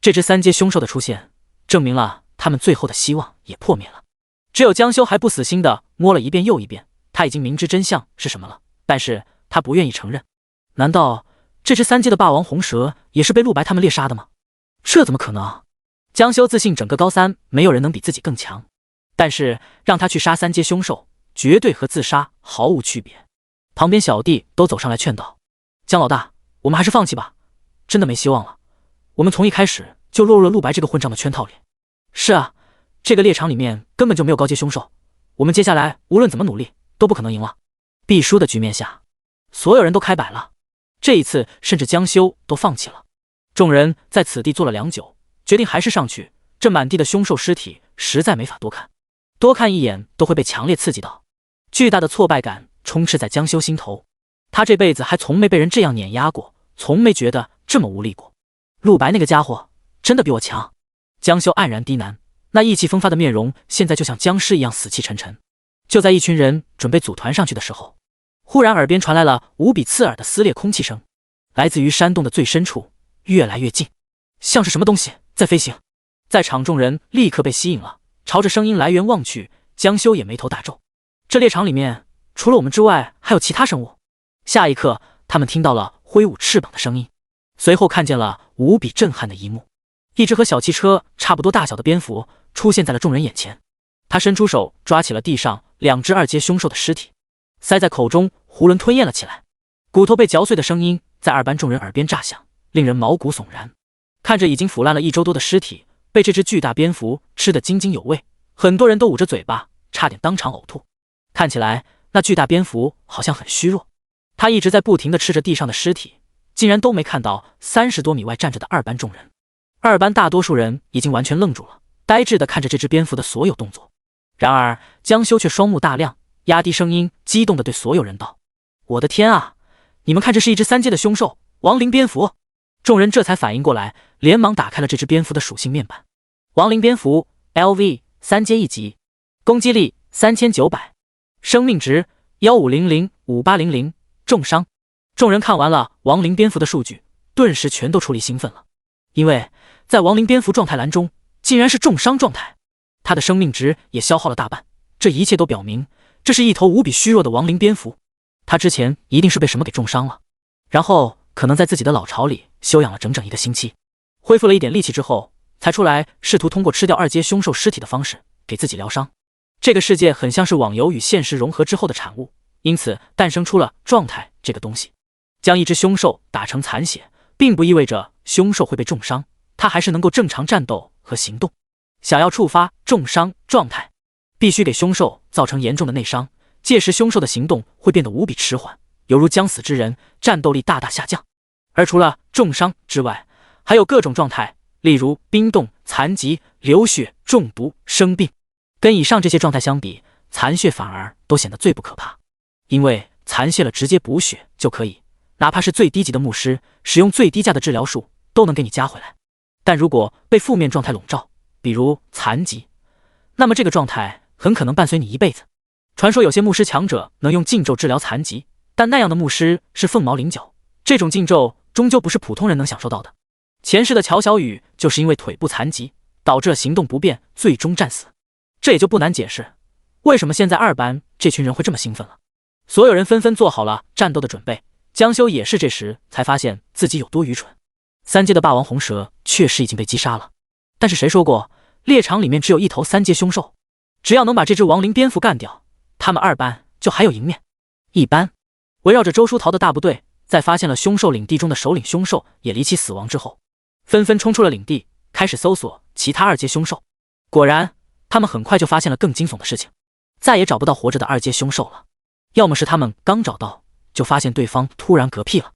这只三阶凶兽的出现，证明了他们最后的希望也破灭了。只有江修还不死心地摸了一遍又一遍，他已经明知真相是什么了，但是他不愿意承认。难道这只三阶的霸王红蛇也是被陆白他们猎杀的吗？这怎么可能？江修自信整个高三没有人能比自己更强，但是让他去杀三阶凶兽，绝对和自杀毫无区别。旁边小弟都走上来劝道：江老大，我们还是放弃吧，真的没希望了。我们从一开始就落入了陆白这个混账的圈套里。是啊，这个猎场里面根本就没有高阶凶兽，我们接下来无论怎么努力都不可能赢了。必输的局面下，所有人都开摆了，这一次甚至江修都放弃了。众人在此地坐了良久，决定还是上去，这满地的凶兽尸体实在没法多看，多看一眼都会被强烈刺激到。巨大的挫败感充斥在江修心头，他这辈子还从没被人这样碾压过，从没觉得这么无力过。陆白那个家伙真的比我强。江修黯然低喃，那意气风发的面容现在就像僵尸一样死气沉沉。就在一群人准备组团上去的时候，忽然耳边传来了无比刺耳的撕裂空气声，来自于山洞的最深处，越来越近，像是什么东西在飞行。在场众人立刻被吸引了，朝着声音来源望去，江修也眉头大皱。这猎场里面除了我们之外还有其他生物。下一刻他们听到了挥舞翅膀的声音，随后看见了无比震撼的一幕，一只和小汽车差不多大小的蝙蝠出现在了众人眼前。他伸出手抓起了地上两只二阶凶兽的尸体，塞在口中囫囵吞咽了起来。骨头被嚼碎的声音在二班众人耳边炸响，令人毛骨悚然。看着已经腐烂了1周多的尸体被这只巨大蝙蝠吃得津津有味，很多人都捂着嘴巴，差点当场呕吐。看起来那巨大蝙蝠好像很虚弱，他一直在不停地吃着地上的尸体，竟然都没看到30多米外站着的二班众人。二班大多数人已经完全愣住了，呆滞地看着这只蝙蝠的所有动作。然而江修却双目大亮，压低声音激动地对所有人道：我的天啊，你们看，这是一只3阶的凶兽亡灵蝙蝠。众人这才反应过来，连忙打开了这只蝙蝠的属性面板。亡灵蝙蝠 LV 3阶1级，攻击力3900，生命值15005800，重伤。众人看完了亡灵蝙蝠的数据，顿时全都出离兴奋了，因为在亡灵蝙蝠状态栏中竟然是重伤状态，他的生命值也消耗了大半。这一切都表明这是一头无比虚弱的亡灵蝙蝠，他之前一定是被什么给重伤了，然后可能在自己的老巢里休养了整整1个星期，恢复了一点力气之后才出来，试图通过吃掉2阶凶兽尸体的方式给自己疗伤。这个世界很像是网游与现实融合之后的产物，因此诞生出了状态这个东西。将一只凶兽打成残血并不意味着凶兽会被重伤，它还是能够正常战斗和行动。想要触发重伤状态，必须给凶兽造成严重的内伤，届时凶兽的行动会变得无比迟缓，犹如将死之人，战斗力大大下降。而除了重伤之外，还有各种状态，例如冰冻、残疾、流血、中毒、生病。跟以上这些状态相比，残血反而都显得最不可怕，因为残血了直接补血就可以，哪怕是最低级的牧师使用最低价的治疗术都能给你加回来。但如果被负面状态笼罩，比如残疾，那么这个状态很可能伴随你一辈子。传说有些牧师强者能用禁咒治疗残疾，但那样的牧师是凤毛麟角，这种禁咒终究不是普通人能享受到的。前世的乔小雨就是因为腿部残疾导致了行动不便，最终战死。这也就不难解释为什么现在二班这群人会这么兴奋了。所有人纷纷做好了战斗的准备，江修也是这时才发现自己有多愚蠢。3阶的霸王红蛇确实已经被击杀了，但是谁说过猎场里面只有一头3阶凶兽？只要能把这只亡灵蝙蝠干掉，他们二班就还有赢面。一班围绕着周书桃的大部队，在发现了凶兽领地中的首领凶兽也离奇死亡之后，纷纷冲出了领地，开始搜索其他2阶凶兽。果然他们很快就发现了更惊悚的事情，再也找不到活着的2阶凶兽了，要么是他们刚找到就发现对方突然嗝屁了，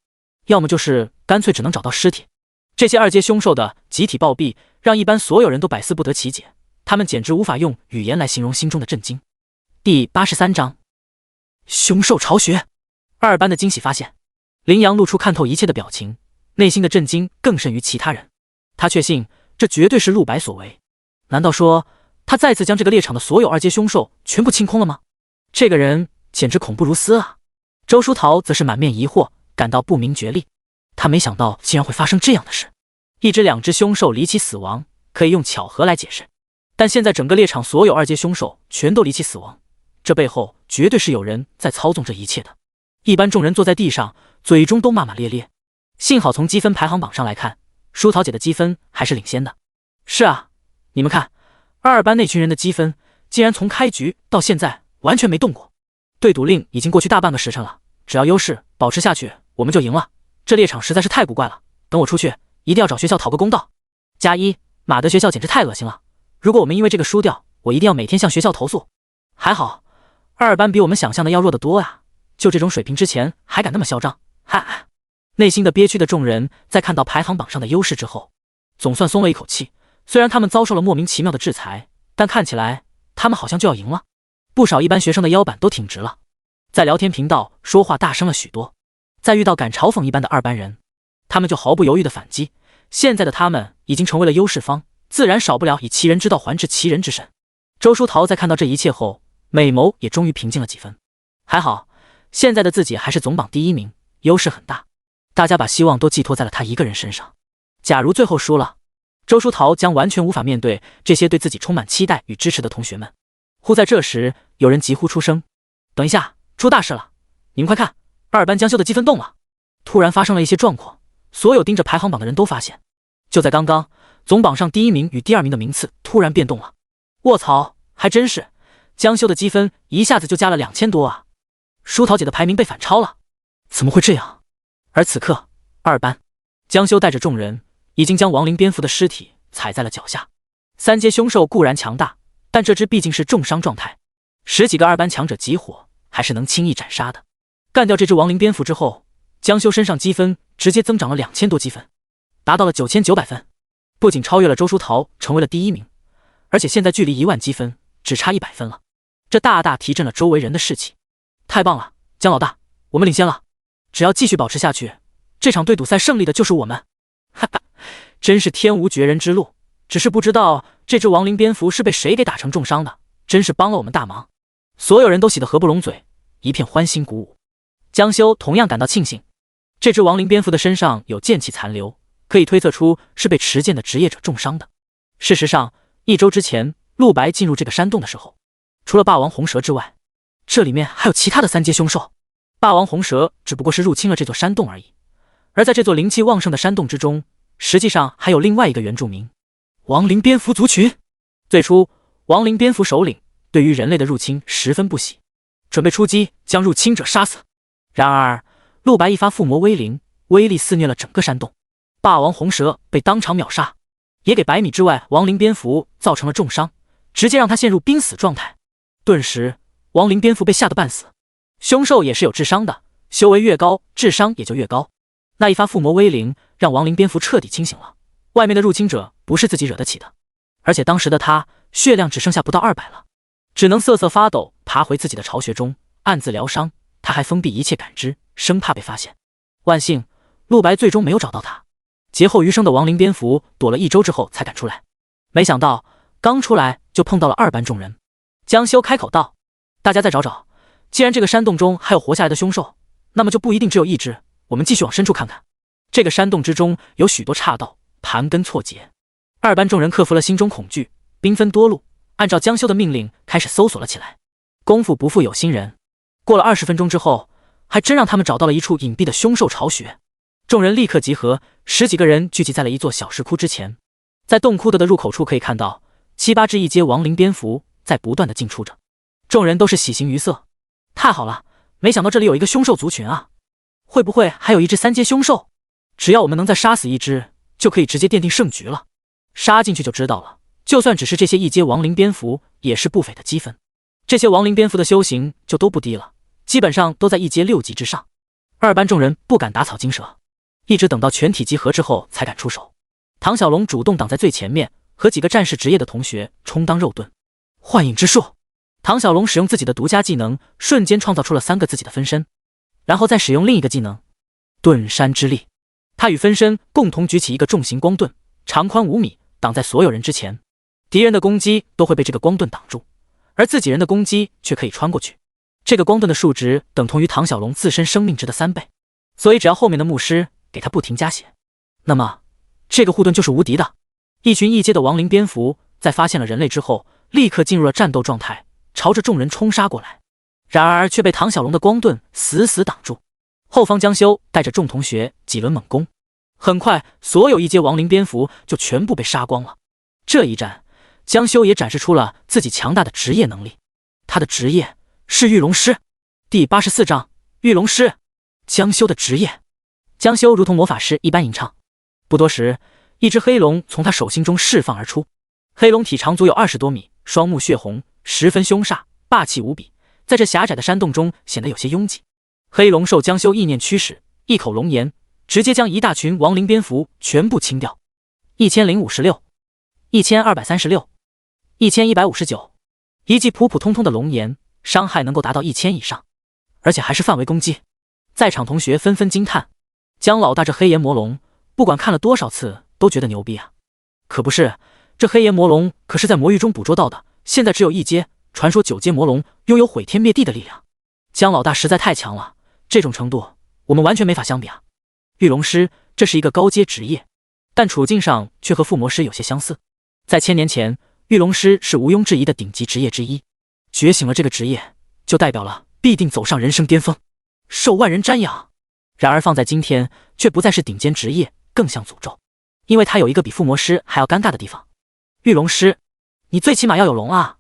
要么就是干脆只能找到尸体。这些二阶凶兽的集体暴毙，让一般所有人都百思不得其解，他们简直无法用语言来形容心中的震惊。第83章，凶兽巢穴。二班的惊喜发现，林阳露出看透一切的表情，内心的震惊更甚于其他人。他确信这绝对是陆白所为，难道说他再次将这个猎场的所有二阶凶兽全部清空了吗？这个人简直恐怖如斯啊！周书桃则是满面疑惑，感到不明觉厉。他没想到竟然会发生这样的事。一只两只凶兽离奇死亡可以用巧合来解释，但现在整个猎场所有二阶凶兽全都离奇死亡，这背后绝对是有人在操纵这一切的。一般众人坐在地上，嘴中都骂骂咧咧。幸好从积分排行榜上来看，书桃姐的积分还是领先的。是啊，你们看，二班那群人的积分竟然从开局到现在完全没动过。对赌令已经过去大半个时辰了，只要优势保持下去，我们就赢了。这猎场实在是太古怪了，等我出去一定要找学校讨个公道。加一，马德学校简直太恶心了，如果我们因为这个输掉，我一定要每天向学校投诉。还好二班比我们想象的要弱得多啊，就这种水平之前还敢那么嚣张，嗨！内心的憋屈的众人在看到排行榜上的优势之后，总算松了一口气。虽然他们遭受了莫名其妙的制裁，但看起来他们好像就要赢了。不少一般学生的腰板都挺直了，在聊天频道说话大声了许多。再遇到敢嘲讽一般的二班人，他们就毫不犹豫的反击。现在的他们已经成为了优势方，自然少不了以其人之道还治其人之身。周书桃在看到这一切后，美眸也终于平静了几分。还好，现在的自己还是总榜第一名，优势很大。大家把希望都寄托在了他一个人身上。假如最后输了，周书桃将完全无法面对这些对自己充满期待与支持的同学们。忽在这时，有人急呼出声：“等一下，出大事了！你们快看，二班将修的积分动了！”突然发生了一些状况，所有盯着排行榜的人都发现，就在刚刚，总榜上第一名与第二名的名次突然变动了。卧槽，还真是，江修的积分一下子就加了2000多啊！书桃姐的排名被反超了，怎么会这样？而此刻，二班江修带着众人已经将亡灵蝙蝠的尸体踩在了脚下。三阶凶兽固然强大，但这只毕竟是重伤状态，10几个二班强者集火还是能轻易斩杀的。干掉这只亡灵蝙蝠之后，江修身上积分直接增长了2000多积分，达到了9900分，不仅超越了周书桃成为了第一名，而且现在距离10000积分只差100分了，这大大提振了周围人的士气。太棒了，江老大，我们领先了！只要继续保持下去，这场对赌赛胜利的就是我们！哈哈，真是天无绝人之路，只是不知道这只亡灵蝙蝠是被谁给打成重伤的，真是帮了我们大忙。所有人都喜得合不拢嘴，一片欢欣鼓舞。江修同样感到庆幸，这只亡灵蝙蝠的身上有剑气残留，可以推测出是被持剑的职业者重伤的。事实上，1周之前陆白进入这个山洞的时候，除了霸王红蛇之外，这里面还有其他的3阶凶兽。霸王红蛇只不过是入侵了这座山洞而已，而在这座灵气旺盛的山洞之中，实际上还有另外一个原住民——亡灵蝙蝠族群。最初，亡灵蝙蝠首领对于人类的入侵十分不喜，准备出击将入侵者杀死。然而，陆白一发附魔威灵，威力肆虐了整个山洞，霸王红蛇被当场秒杀，也给100米之外亡灵蝙蝠造成了重伤，直接让他陷入濒死状态。顿时，亡灵蝙蝠被吓得半死。凶兽也是有智商的，修为越高，智商也就越高。那一发附魔威灵让亡灵蝙蝠彻底清醒了，外面的入侵者不是自己惹得起的。而且当时的他血量只剩下不到200了，只能瑟瑟发抖爬回自己的巢穴中暗自疗伤。他还封闭一切感知，生怕被发现。万幸，陆白最终没有找到他。劫后余生的亡灵蝙蝠躲了1周之后才敢出来，没想到刚出来就碰到了二班众人。江修开口道：“大家再找找，既然这个山洞中还有活下来的凶兽，那么就不一定只有1只，我们继续往深处看看。这个山洞之中有许多岔道，盘根错节。”二班众人克服了心中恐惧，兵分多路，按照江修的命令开始搜索了起来。功夫不负有心人，过了20分钟之后，还真让他们找到了一处隐蔽的凶兽巢穴。众人立刻集合，10几个人聚集在了一座小石窟之前。在洞窟的入口处可以看到7、8只1阶亡灵蝙蝠在不断的进出着，众人都是喜形于色。太好了，没想到这里有一个凶兽族群啊！会不会还有1只3阶凶兽？只要我们能再杀死1只，就可以直接奠定胜局了。杀进去就知道了，就算只是这些1阶亡灵蝙蝠，也是不菲的积分。这些亡灵蝙蝠的修行就都不低了，基本上都在1阶6级之上。二班众人不敢打草惊蛇，一直等到全体集合之后才敢出手。唐小龙主动挡在最前面，和几个战士职业的同学充当肉盾。幻影之术，唐小龙使用自己的独家技能，瞬间创造出了3个自己的分身，然后再使用另一个技能盾山之力。他与分身共同举起一个重型光盾，长宽5米，挡在所有人之前。敌人的攻击都会被这个光盾挡住，而自己人的攻击却可以穿过去。这个光盾的数值等同于唐小龙自身生命值的3倍，所以只要后面的牧师给他不停加血，那么这个护盾就是无敌的。一群异阶的亡灵蝙蝠在发现了人类之后，立刻进入了战斗状态，朝着众人冲杀过来，然而却被唐小龙的光盾死死挡住。后方江修带着众同学几轮猛攻，很快所有异阶亡灵蝙蝠就全部被杀光了。这一战，江修也展示出了自己强大的职业能力，他的职业是御龙师。第84章御龙师，江修的职业。江修如同魔法师一般吟唱，不多时，一只黑龙从他手心中释放而出。黑龙体长足有20多米，双目血红，十分凶煞，霸气无比，在这狭窄的山洞中显得有些拥挤。黑龙受江修意念驱使，一口龙炎直接将一大群亡灵蝙蝠全部清掉。1056、1236、1159，一记普普通通的龙炎，伤害能够达到1000以上，而且还是范围攻击。在场同学纷纷惊叹，江老大这黑炎魔龙，不管看了多少次都觉得牛逼啊！可不是，这黑炎魔龙可是在魔域中捕捉到的，现在只有1阶，传说9阶魔龙拥有毁天灭地的力量。江老大实在太强了，这种程度我们完全没法相比啊！御龙师这是一个高阶职业，但处境上却和附魔师有些相似。在1000年前，御龙师是毋庸置疑的顶级职业之一，觉醒了这个职业，就代表了必定走上人生巅峰，受万人瞻仰。然而放在今天，却不再是顶尖职业，更像诅咒，因为它有一个比附魔师还要尴尬的地方。御龙师，你最起码要有龙啊！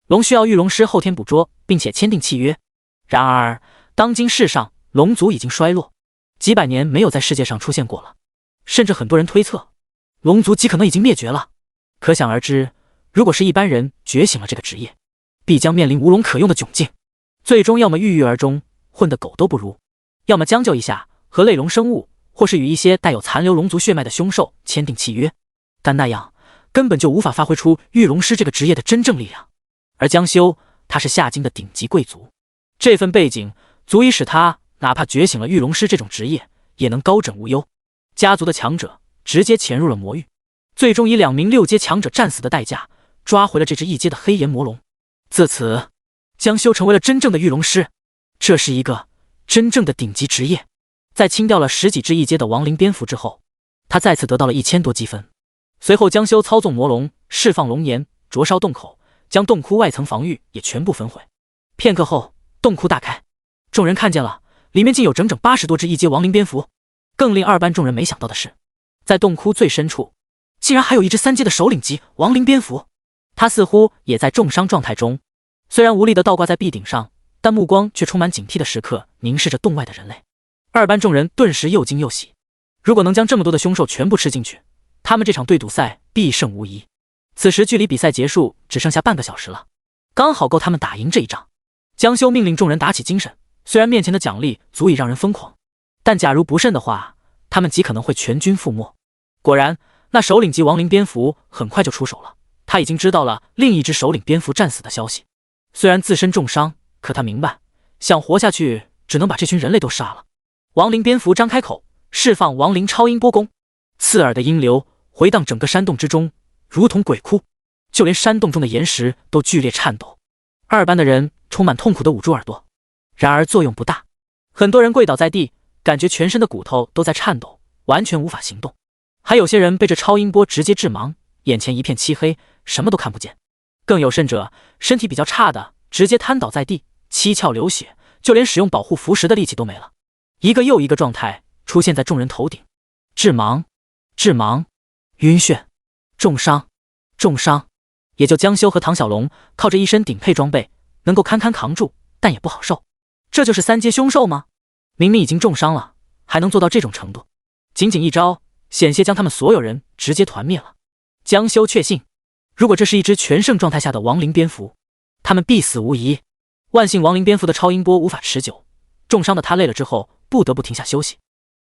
龙需要御龙师后天捕捉，并且签订契约。然而当今世上，龙族已经衰落，几百年没有在世界上出现过了，甚至很多人推测，龙族极可能已经灭绝了。可想而知，如果是一般人觉醒了这个职业，必将面临无龙可用的窘境，最终要么郁郁而终，混得狗都不如，要么将就一下，和类龙生物或是与一些带有残留龙族血脉的凶兽签订契约，但那样根本就无法发挥出御龙师这个职业的真正力量。而江修，他是夏京的顶级贵族，这份背景足以使他哪怕觉醒了御龙师这种职业，也能高枕无忧。家族的强者直接潜入了魔域，最终以2名6阶强者战死的代价，抓回了这只1阶的黑炎魔龙。自此，江修成为了真正的御龙师，这是一个真正的顶级职业。在清掉了10几只1阶的亡灵蝙蝠之后，他再次得到了1000多积分。随后江修操纵魔龙，释放龙炎，灼烧洞口，将洞窟外层防御也全部焚毁。片刻后，洞窟大开，众人看见了，里面竟有整整80多只1阶亡灵蝙蝠。更令二班众人没想到的是，在洞窟最深处，竟然还有一只3阶的首领级亡灵蝙蝠，他似乎也在重伤状态中，虽然无力地倒挂在壁顶上，但目光却充满警惕的时刻凝视着洞外的人类。二班众人顿时又惊又喜，如果能将这么多的凶兽全部吃进去，他们这场对赌赛必胜无疑。此时距离比赛结束只剩下半个小时了，刚好够他们打赢这一仗。江修命令众人打起精神，虽然面前的奖励足以让人疯狂，但假如不慎的话，他们极可能会全军覆没。果然，那首领级亡灵蝙蝠很快就出手了，他已经知道了另一只首领蝙蝠战死的消息。虽然自身重伤，可他明白，想活下去只能把这群人类都杀了。亡灵蝙蝠张开口，释放亡灵超音波攻，刺耳的音流回荡整个山洞之中，如同鬼哭，就连山洞中的岩石都剧烈颤抖。二班的人充满痛苦地捂住耳朵，然而作用不大，很多人跪倒在地，感觉全身的骨头都在颤抖，完全无法行动。还有些人被这超音波直接致盲，眼前一片漆黑，什么都看不见。更有甚者，身体比较差的直接瘫倒在地，七窍流血，就连使用保护符石的力气都没了。一个又一个状态出现在众人头顶，致盲、致盲、晕眩、重伤、重伤。也就江修和唐小龙靠着一身顶配装备能够堪堪扛住，但也不好受。这就是3阶凶兽吗？明明已经重伤了，还能做到这种程度？仅仅一招，险些将他们所有人直接团灭了。江修确信，如果这是一只全盛状态下的亡灵蝙蝠，他们必死无疑。万幸亡灵蝙蝠的超音波无法持久，重伤的他累了之后不得不停下休息。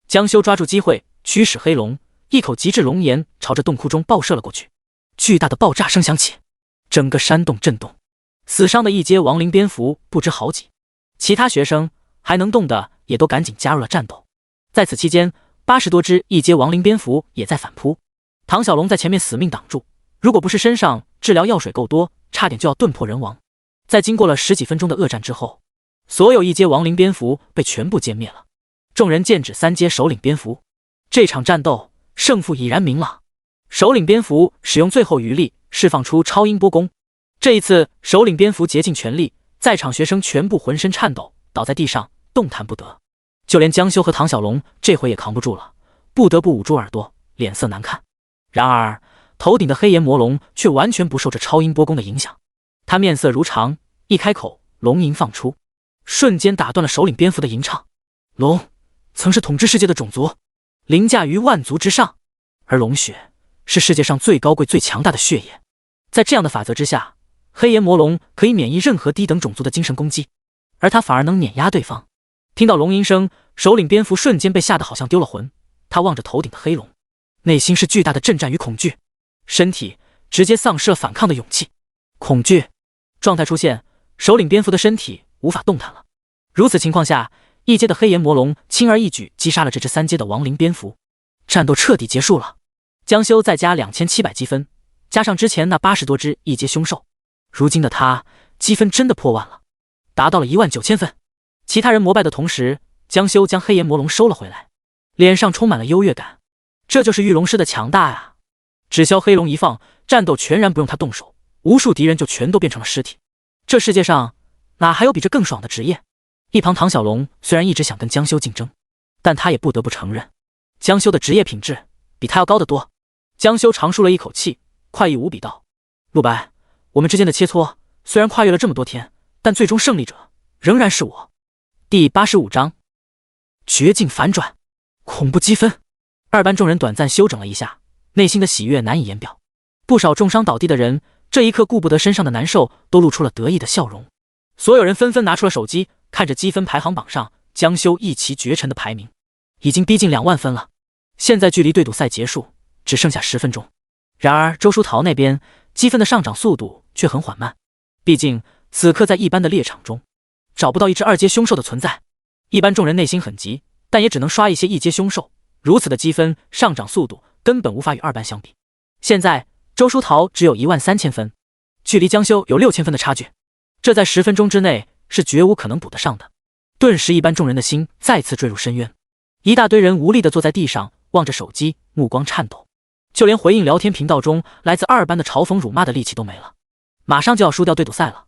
江修抓住机会，驱使黑龙，一口极致龙炎朝着洞窟中爆射了过去。巨大的爆炸声响起，整个山洞震动，死伤的一阶亡灵蝙蝠不知好几。其他学生还能动的也都赶紧加入了战斗。在此期间，80多只一阶亡灵蝙蝠也在反扑。唐小龙在前面死命挡住，如果不是身上治疗药水够多，差点就要遁破人亡。在经过了10几分钟的恶战之后，所有一阶亡灵蝙蝠被全部歼灭了。众人剑指3阶首领蝙蝠，这场战斗胜负已然明朗。首领蝙蝠使用最后余力释放出超音波攻，这一次首领蝙蝠竭尽全力，在场学生全部浑身颤抖，倒在地上动弹不得。就连江修和唐小龙这回也扛不住了，不得不捂住耳朵，脸色难看。然而头顶的黑炎魔龙却完全不受这超音波攻的影响，他面色如常，一开口，龙吟放出，瞬间打断了首领蝙蝠的吟唱。龙曾是统治世界的种族，凌驾于万族之上，而龙血是世界上最高贵最强大的血液。在这样的法则之下，黑炎魔龙可以免疫任何低等种族的精神攻击，而他反而能碾压对方。听到龙吟声，首领蝙蝠瞬间被吓得好像丢了魂，他望着头顶的黑龙，内心是巨大的震颤与恐惧，身体直接丧失了反抗的勇气。恐惧状态出现，首领蝙蝠的身体无法动弹了。如此情况下，一阶的黑炎魔龙轻而易举击杀了这只3阶的亡灵蝙蝠，战斗彻底结束了。江修再加2700积分，加上之前那80多只一阶凶兽，如今的他积分真的破万了，达到了19000分。其他人膜拜的同时，江修将黑炎魔龙收了回来，脸上充满了优越感。这就是御龙师的强大啊！只消黑龙一放，战斗全然不用他动手，无数敌人就全都变成了尸体。这世界上哪还有比这更爽的职业？一旁唐小龙虽然一直想跟江修竞争，但他也不得不承认，江修的职业品质比他要高得多。江修长舒了一口气，快意无比道：陆白，我们之间的切磋虽然跨越了这么多天，但最终胜利者仍然是我。第85章绝境反转，恐怖积分。二班众人短暂休整了一下，内心的喜悦难以言表。不少重伤倒地的人这一刻顾不得身上的难受，都露出了得意的笑容。所有人纷纷拿出了手机，看着积分排行榜上江修一骑绝尘的排名，已经逼近2万分了。现在距离对赌赛结束只剩下10分钟。然而周书桃那边积分的上涨速度却很缓慢，毕竟此刻在一班的猎场中找不到一只2阶凶兽的存在。一班众人内心很急，但也只能刷一些1阶凶兽，如此的积分上涨速度根本无法与2班相比。现在周书桃只有13000分，距离江修有6000分的差距，这在10分钟之内是绝无可能补得上的。顿时一班众人的心再次坠入深渊，一大堆人无力地坐在地上，望着手机，目光颤抖，就连回应聊天频道中来自2班的嘲讽辱骂的力气都没了。马上就要输掉对赌赛了，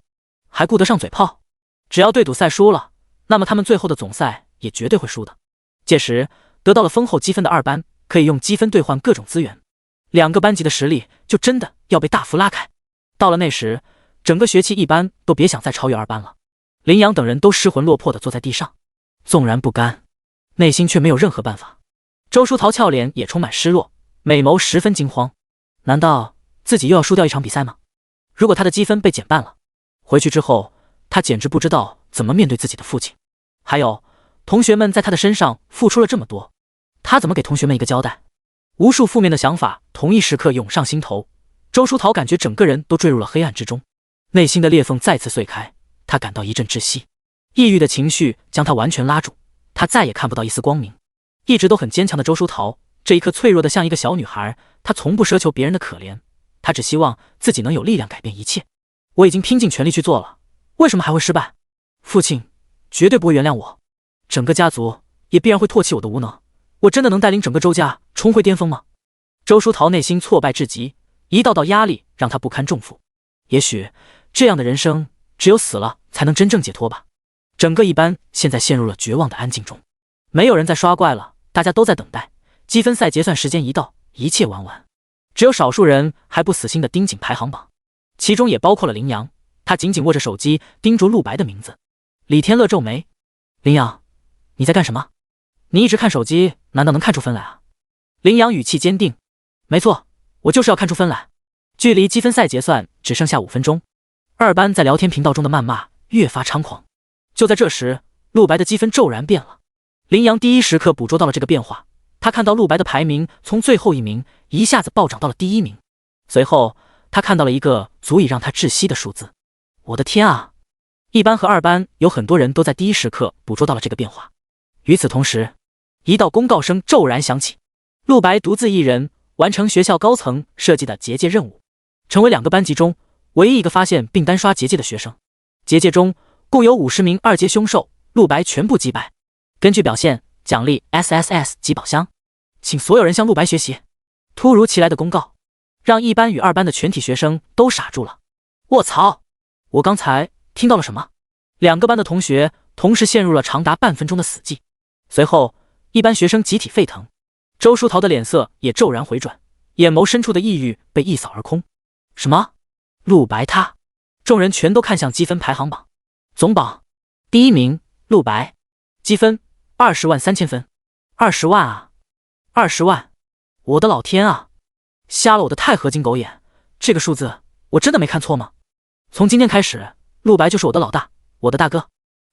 还顾得上嘴炮？只要对赌赛输了，那么他们最后的总赛也绝对会输的。届时得到了丰厚积分的2班可以用积分兑换各种资源，2个班级的实力就真的要被大幅拉开。到了那时，整个学期一班都别想再超越2班了。林阳等人都失魂落魄地坐在地上，纵然不甘，内心却没有任何办法。周书桃俏脸也充满失落，美眸十分惊慌。难道自己又要输掉一场比赛吗？如果他的积分被减半了，回去之后他简直不知道怎么面对自己的父亲。还有同学们在他的身上付出了这么多，他怎么给同学们一个交代？无数负面的想法同一时刻涌上心头，周书桃感觉整个人都坠入了黑暗之中，内心的裂缝再次碎开，他感到一阵窒息，抑郁的情绪将他完全拉住，他再也看不到一丝光明。一直都很坚强的周书桃，这一刻脆弱的像一个小女孩，她从不奢求别人的可怜，她只希望自己能有力量改变一切。我已经拼尽全力去做了，为什么还会失败？父亲绝对不会原谅我，整个家族也必然会唾弃我的无能。我真的能带领整个周家重回巅峰吗？周书桃内心挫败至极，一道道压力让她不堪重负。也许这样的人生只有死了才能真正解脱吧。整个一班现在陷入了绝望的安静中，没有人在刷怪了，大家都在等待积分赛结算时间一到，一切玩完。只有少数人还不死心地盯紧排行榜，其中也包括了林阳。他紧紧握着手机，盯住陆白的名字。李天乐皱眉：林阳，你在干什么？你一直看手机，难道能看出分来啊？林阳语气坚定：没错，我就是要看出分来。距离积分赛结算只剩下5分钟，2班在聊天频道中的谩骂越发猖狂。就在这时，陆白的积分骤然变了，林阳第一时刻捕捉到了这个变化，他看到陆白的排名从最后一名一下子暴涨到了第1名。随后他看到了一个足以让他窒息的数字。我的天啊！一班和2班有很多人都在第一时刻捕捉到了这个变化。与此同时，一道公告声骤然响起，陆白独自一人完成学校高层设计的结界任务，成为2个班级中唯一一个发现并单刷结界的学生。结界中共有50名2阶凶兽，陆白全部击败。根据表现，奖励 SSS 级宝箱，请所有人向陆白学习。突如其来的公告让1班与2班的全体学生都傻住了。卧槽！我刚才听到了什么？2个班的同学同时陷入了长达半分钟的死寂。随后1班学生集体沸腾，周书桃的脸色也骤然回转，眼眸深处的抑郁被一扫而空。什么？陆白他？众人全都看向积分排行榜。总榜第1名陆白，积分203000分。20万啊！20万！我的老天啊！瞎了我的钛合金狗眼！这个数字我真的没看错吗？从今天开始，陆白就是我的老大，我的大哥，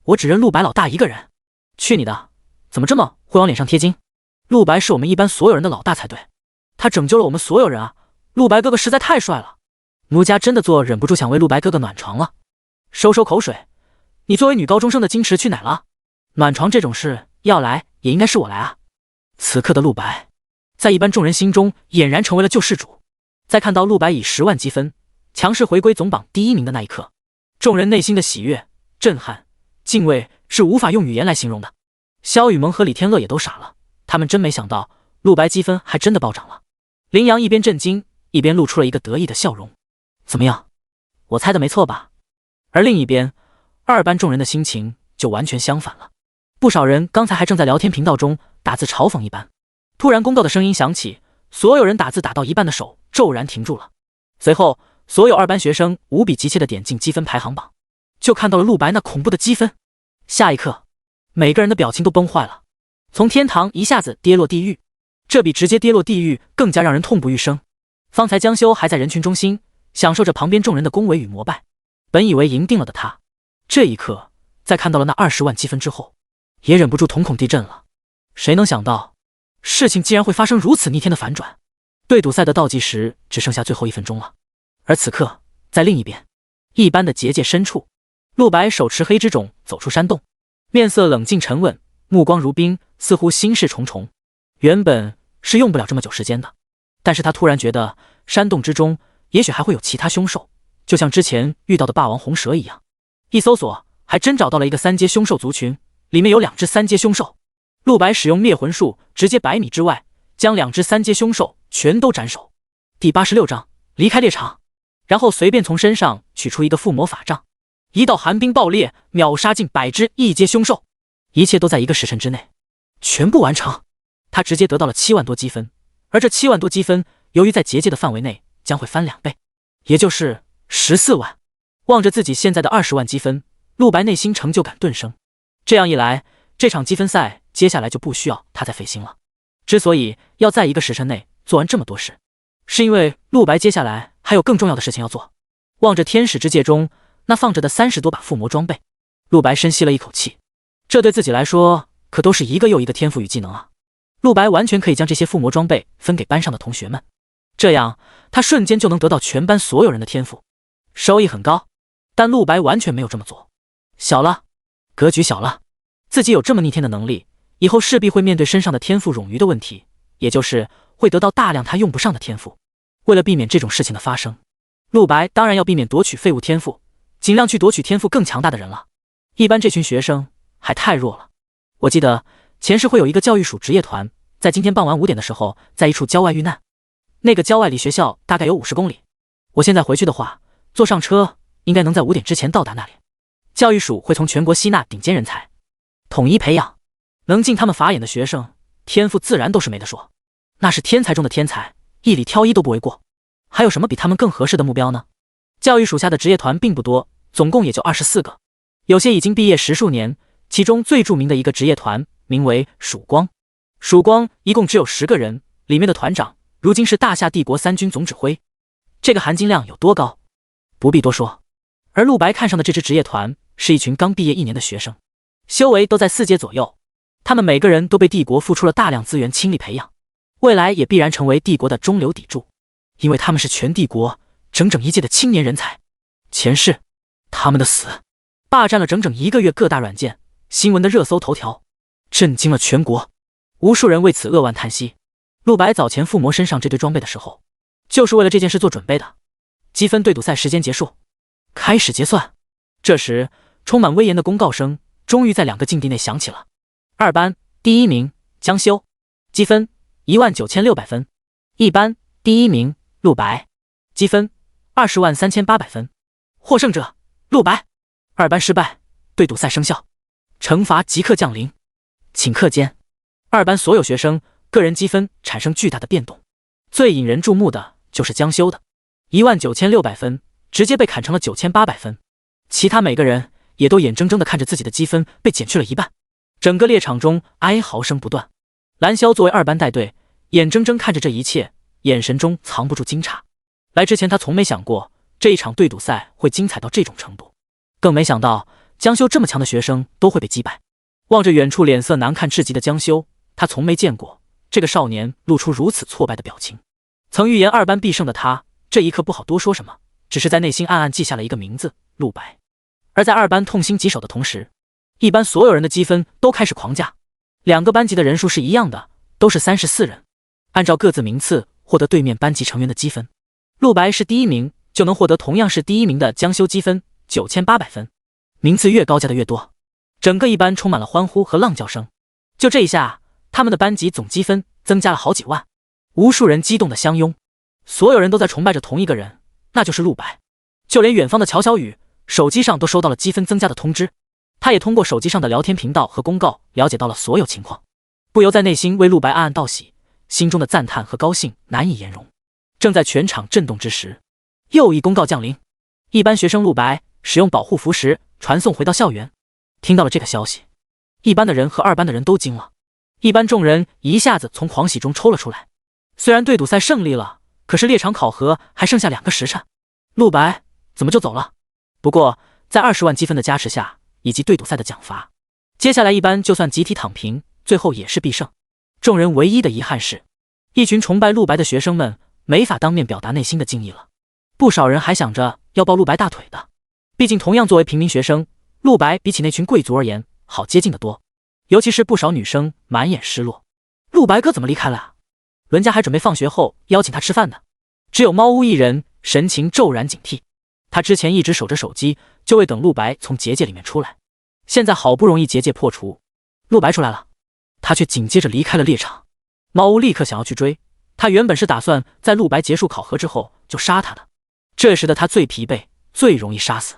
我只认陆白老大一个人。去你的！怎么这么会往脸上贴金？陆白是我们1班所有人的老大才对，他拯救了我们所有人啊！陆白哥哥实在太帅了，奴家真的做忍不住想为陆白哥哥暖床了。收收口水，你作为女高中生的矜持去哪了？暖床这种事要来也应该是我来啊！此刻的陆白在1班众人心中俨然成为了救世主。在看到陆白以10万积分强势回归总榜第1名的那一刻，众人内心的喜悦、震撼、敬畏是无法用语言来形容的。萧雨萌和李天乐也都傻了，他们真没想到陆白积分还真的暴涨了。林阳一边震惊一边露出了一个得意的笑容。怎么样，我猜的没错吧？而另一边2班众人的心情就完全相反了。不少人刚才还正在聊天频道中打字嘲讽1班，突然公告的声音响起，所有人打字打到一半的手骤然停住了。随后所有2班学生无比急切地点进积分排行榜，就看到了陆白那恐怖的积分。下一刻每个人的表情都崩坏了，从天堂一下子跌落地狱，这比直接跌落地狱更加让人痛不欲生。方才江修还在人群中心享受着旁边众人的恭维与膜拜，本以为赢定了的他，这一刻在看到了那20万积分之后也忍不住瞳孔地震了。谁能想到事情竟然会发生如此逆天的反转。对赌赛的倒计时只剩下最后1分钟了，而此刻在另一边1班的结界深处，陆白手持黑之种走出山洞，面色冷静沉稳，目光如冰，似乎心事重重。原本是用不了这么久时间的，但是他突然觉得山洞之中也许还会有其他凶兽，就像之前遇到的霸王红蛇一样。一搜索还真找到了一个3阶凶兽族群，里面有2只3阶凶兽。陆白使用灭魂术直接100米之外将2只3阶凶兽全都斩首。第86章离开猎场，然后随便从身上取出一个附魔法杖，一道寒冰爆裂，秒杀近100只1阶凶兽。一切都在1个时辰之内全部完成。他直接得到了7万多积分，而这7万多积分由于在结界的范围内将会翻2倍，也就是14万。望着自己现在的20万积分，陆白内心成就感顿生。这样一来，这场积分赛接下来就不需要他再费心了。之所以要在1个时辰内做完这么多事，是因为陆白接下来还有更重要的事情要做。望着天使之戒中那放着的30多把附魔装备，陆白深吸了一口气。这对自己来说可都是一个又一个天赋与技能啊！陆白完全可以将这些附魔装备分给班上的同学们，这样他瞬间就能得到全班所有人的天赋，收益很高。但陆白完全没有这么做。小了，格局小了，自己有这么逆天的能力，以后势必会面对身上的天赋冗余的问题，也就是会得到大量他用不上的天赋。为了避免这种事情的发生，陆白当然要避免夺取废物天赋，尽量去夺取天赋更强大的人了。一般这群学生还太弱了。我记得前世会有一个教育署职业团，在今天傍晚5点的时候在一处郊外遇难，那个郊外离学校大概有50公里。我现在回去的话，坐上车应该能在5点之前到达那里。教育署会从全国吸纳顶尖人才，统一培养，能进他们法眼的学生，天赋自然都是没得说，那是天才中的天才，一里挑一都不为过。还有什么比他们更合适的目标呢？教育署下的职业团并不多，总共也就24个，有些已经毕业10数年，其中最著名的一个职业团名为曙光。曙光一共只有10个人，里面的团长如今是大夏帝国3军总指挥，这个含金量有多高不必多说。而陆白看上的这支职业团是一群刚毕业1年的学生，修为都在4阶左右，他们每个人都被帝国付出了大量资源倾力培养，未来也必然成为帝国的中流砥柱，因为他们是全帝国整整一届的青年人才。前世，他们的死霸占了整整1个月各大软件新闻的热搜头条，震惊了全国，无数人为此扼腕叹息。陆白早前附魔身上这堆装备的时候，就是为了这件事做准备的。积分对赌赛时间结束，开始结算。这时，充满威严的公告声终于在2个境地内响起了。2班第1名江修，积分19600分；1班第1名陆白，积分203800分。获胜者陆白。2班失败，对赌赛生效，惩罚即刻降临。顷刻间，2班所有学生个人积分产生巨大的变动。最引人注目的就是江修的19600分直接被砍成了9800分，其他每个人也都眼睁睁地看着自己的积分被减去了1半。整个猎场中哀嚎声不断。蓝霄作为2班带队，眼睁睁看着这一切，眼神中藏不住惊诧。来之前他从没想过这一场对赌赛会精彩到这种程度，更没想到江修这么强的学生都会被击败。望着远处脸色难看至极的江修，他从没见过这个少年露出如此挫败的表情。曾预言2班必胜的他，这一刻不好多说什么，只是在内心暗暗记下了一个名字：陆白。而在2班痛心疾首的同时，1班所有人的积分都开始狂加。2个班级的人数是一样的，都是34人，按照各自名次获得对面班级成员的积分。陆白是第1名，就能获得同样是第1名的江修积分9800分，名次越高加的越多。整个1班充满了欢呼和浪叫声。就这一下，他们的班级总积分增加了好几万，无数人激动的相拥，所有人都在崇拜着同一个人，那就是陆白。就连远方的乔小雨手机上都收到了积分增加的通知，他也通过手机上的聊天频道和公告了解到了所有情况，不由在内心为陆白暗暗道喜，心中的赞叹和高兴难以言容。正在全场震动之时，又一公告降临：1班学生陆白使用保护符时传送回到校园。听到了这个消息，1班的人和2班的人都惊了。1班众人一下子从狂喜中抽了出来。虽然对赌赛胜利了，可是猎场考核还剩下2个时辰，陆白怎么就走了？不过在20万积分的加持下，以及对赌赛的奖罚，接下来1班就算集体躺平，最后也是必胜。众人唯一的遗憾是，一群崇拜陆白的学生们没法当面表达内心的敬意了。不少人还想着要抱陆白大腿的，毕竟同样作为平民学生，陆白比起那群贵族而言好接近得多。尤其是不少女生满眼失落，陆白哥怎么离开了啊？伦家还准备放学后邀请他吃饭呢。只有猫屋一人神情骤然警惕，他之前一直守着手机，就为等陆白从结界里面出来。现在好不容易结界破除，陆白出来了，他却紧接着离开了猎场。猫屋立刻想要去追，他原本是打算在陆白结束考核之后就杀他的，这时的他最疲惫，最容易杀死。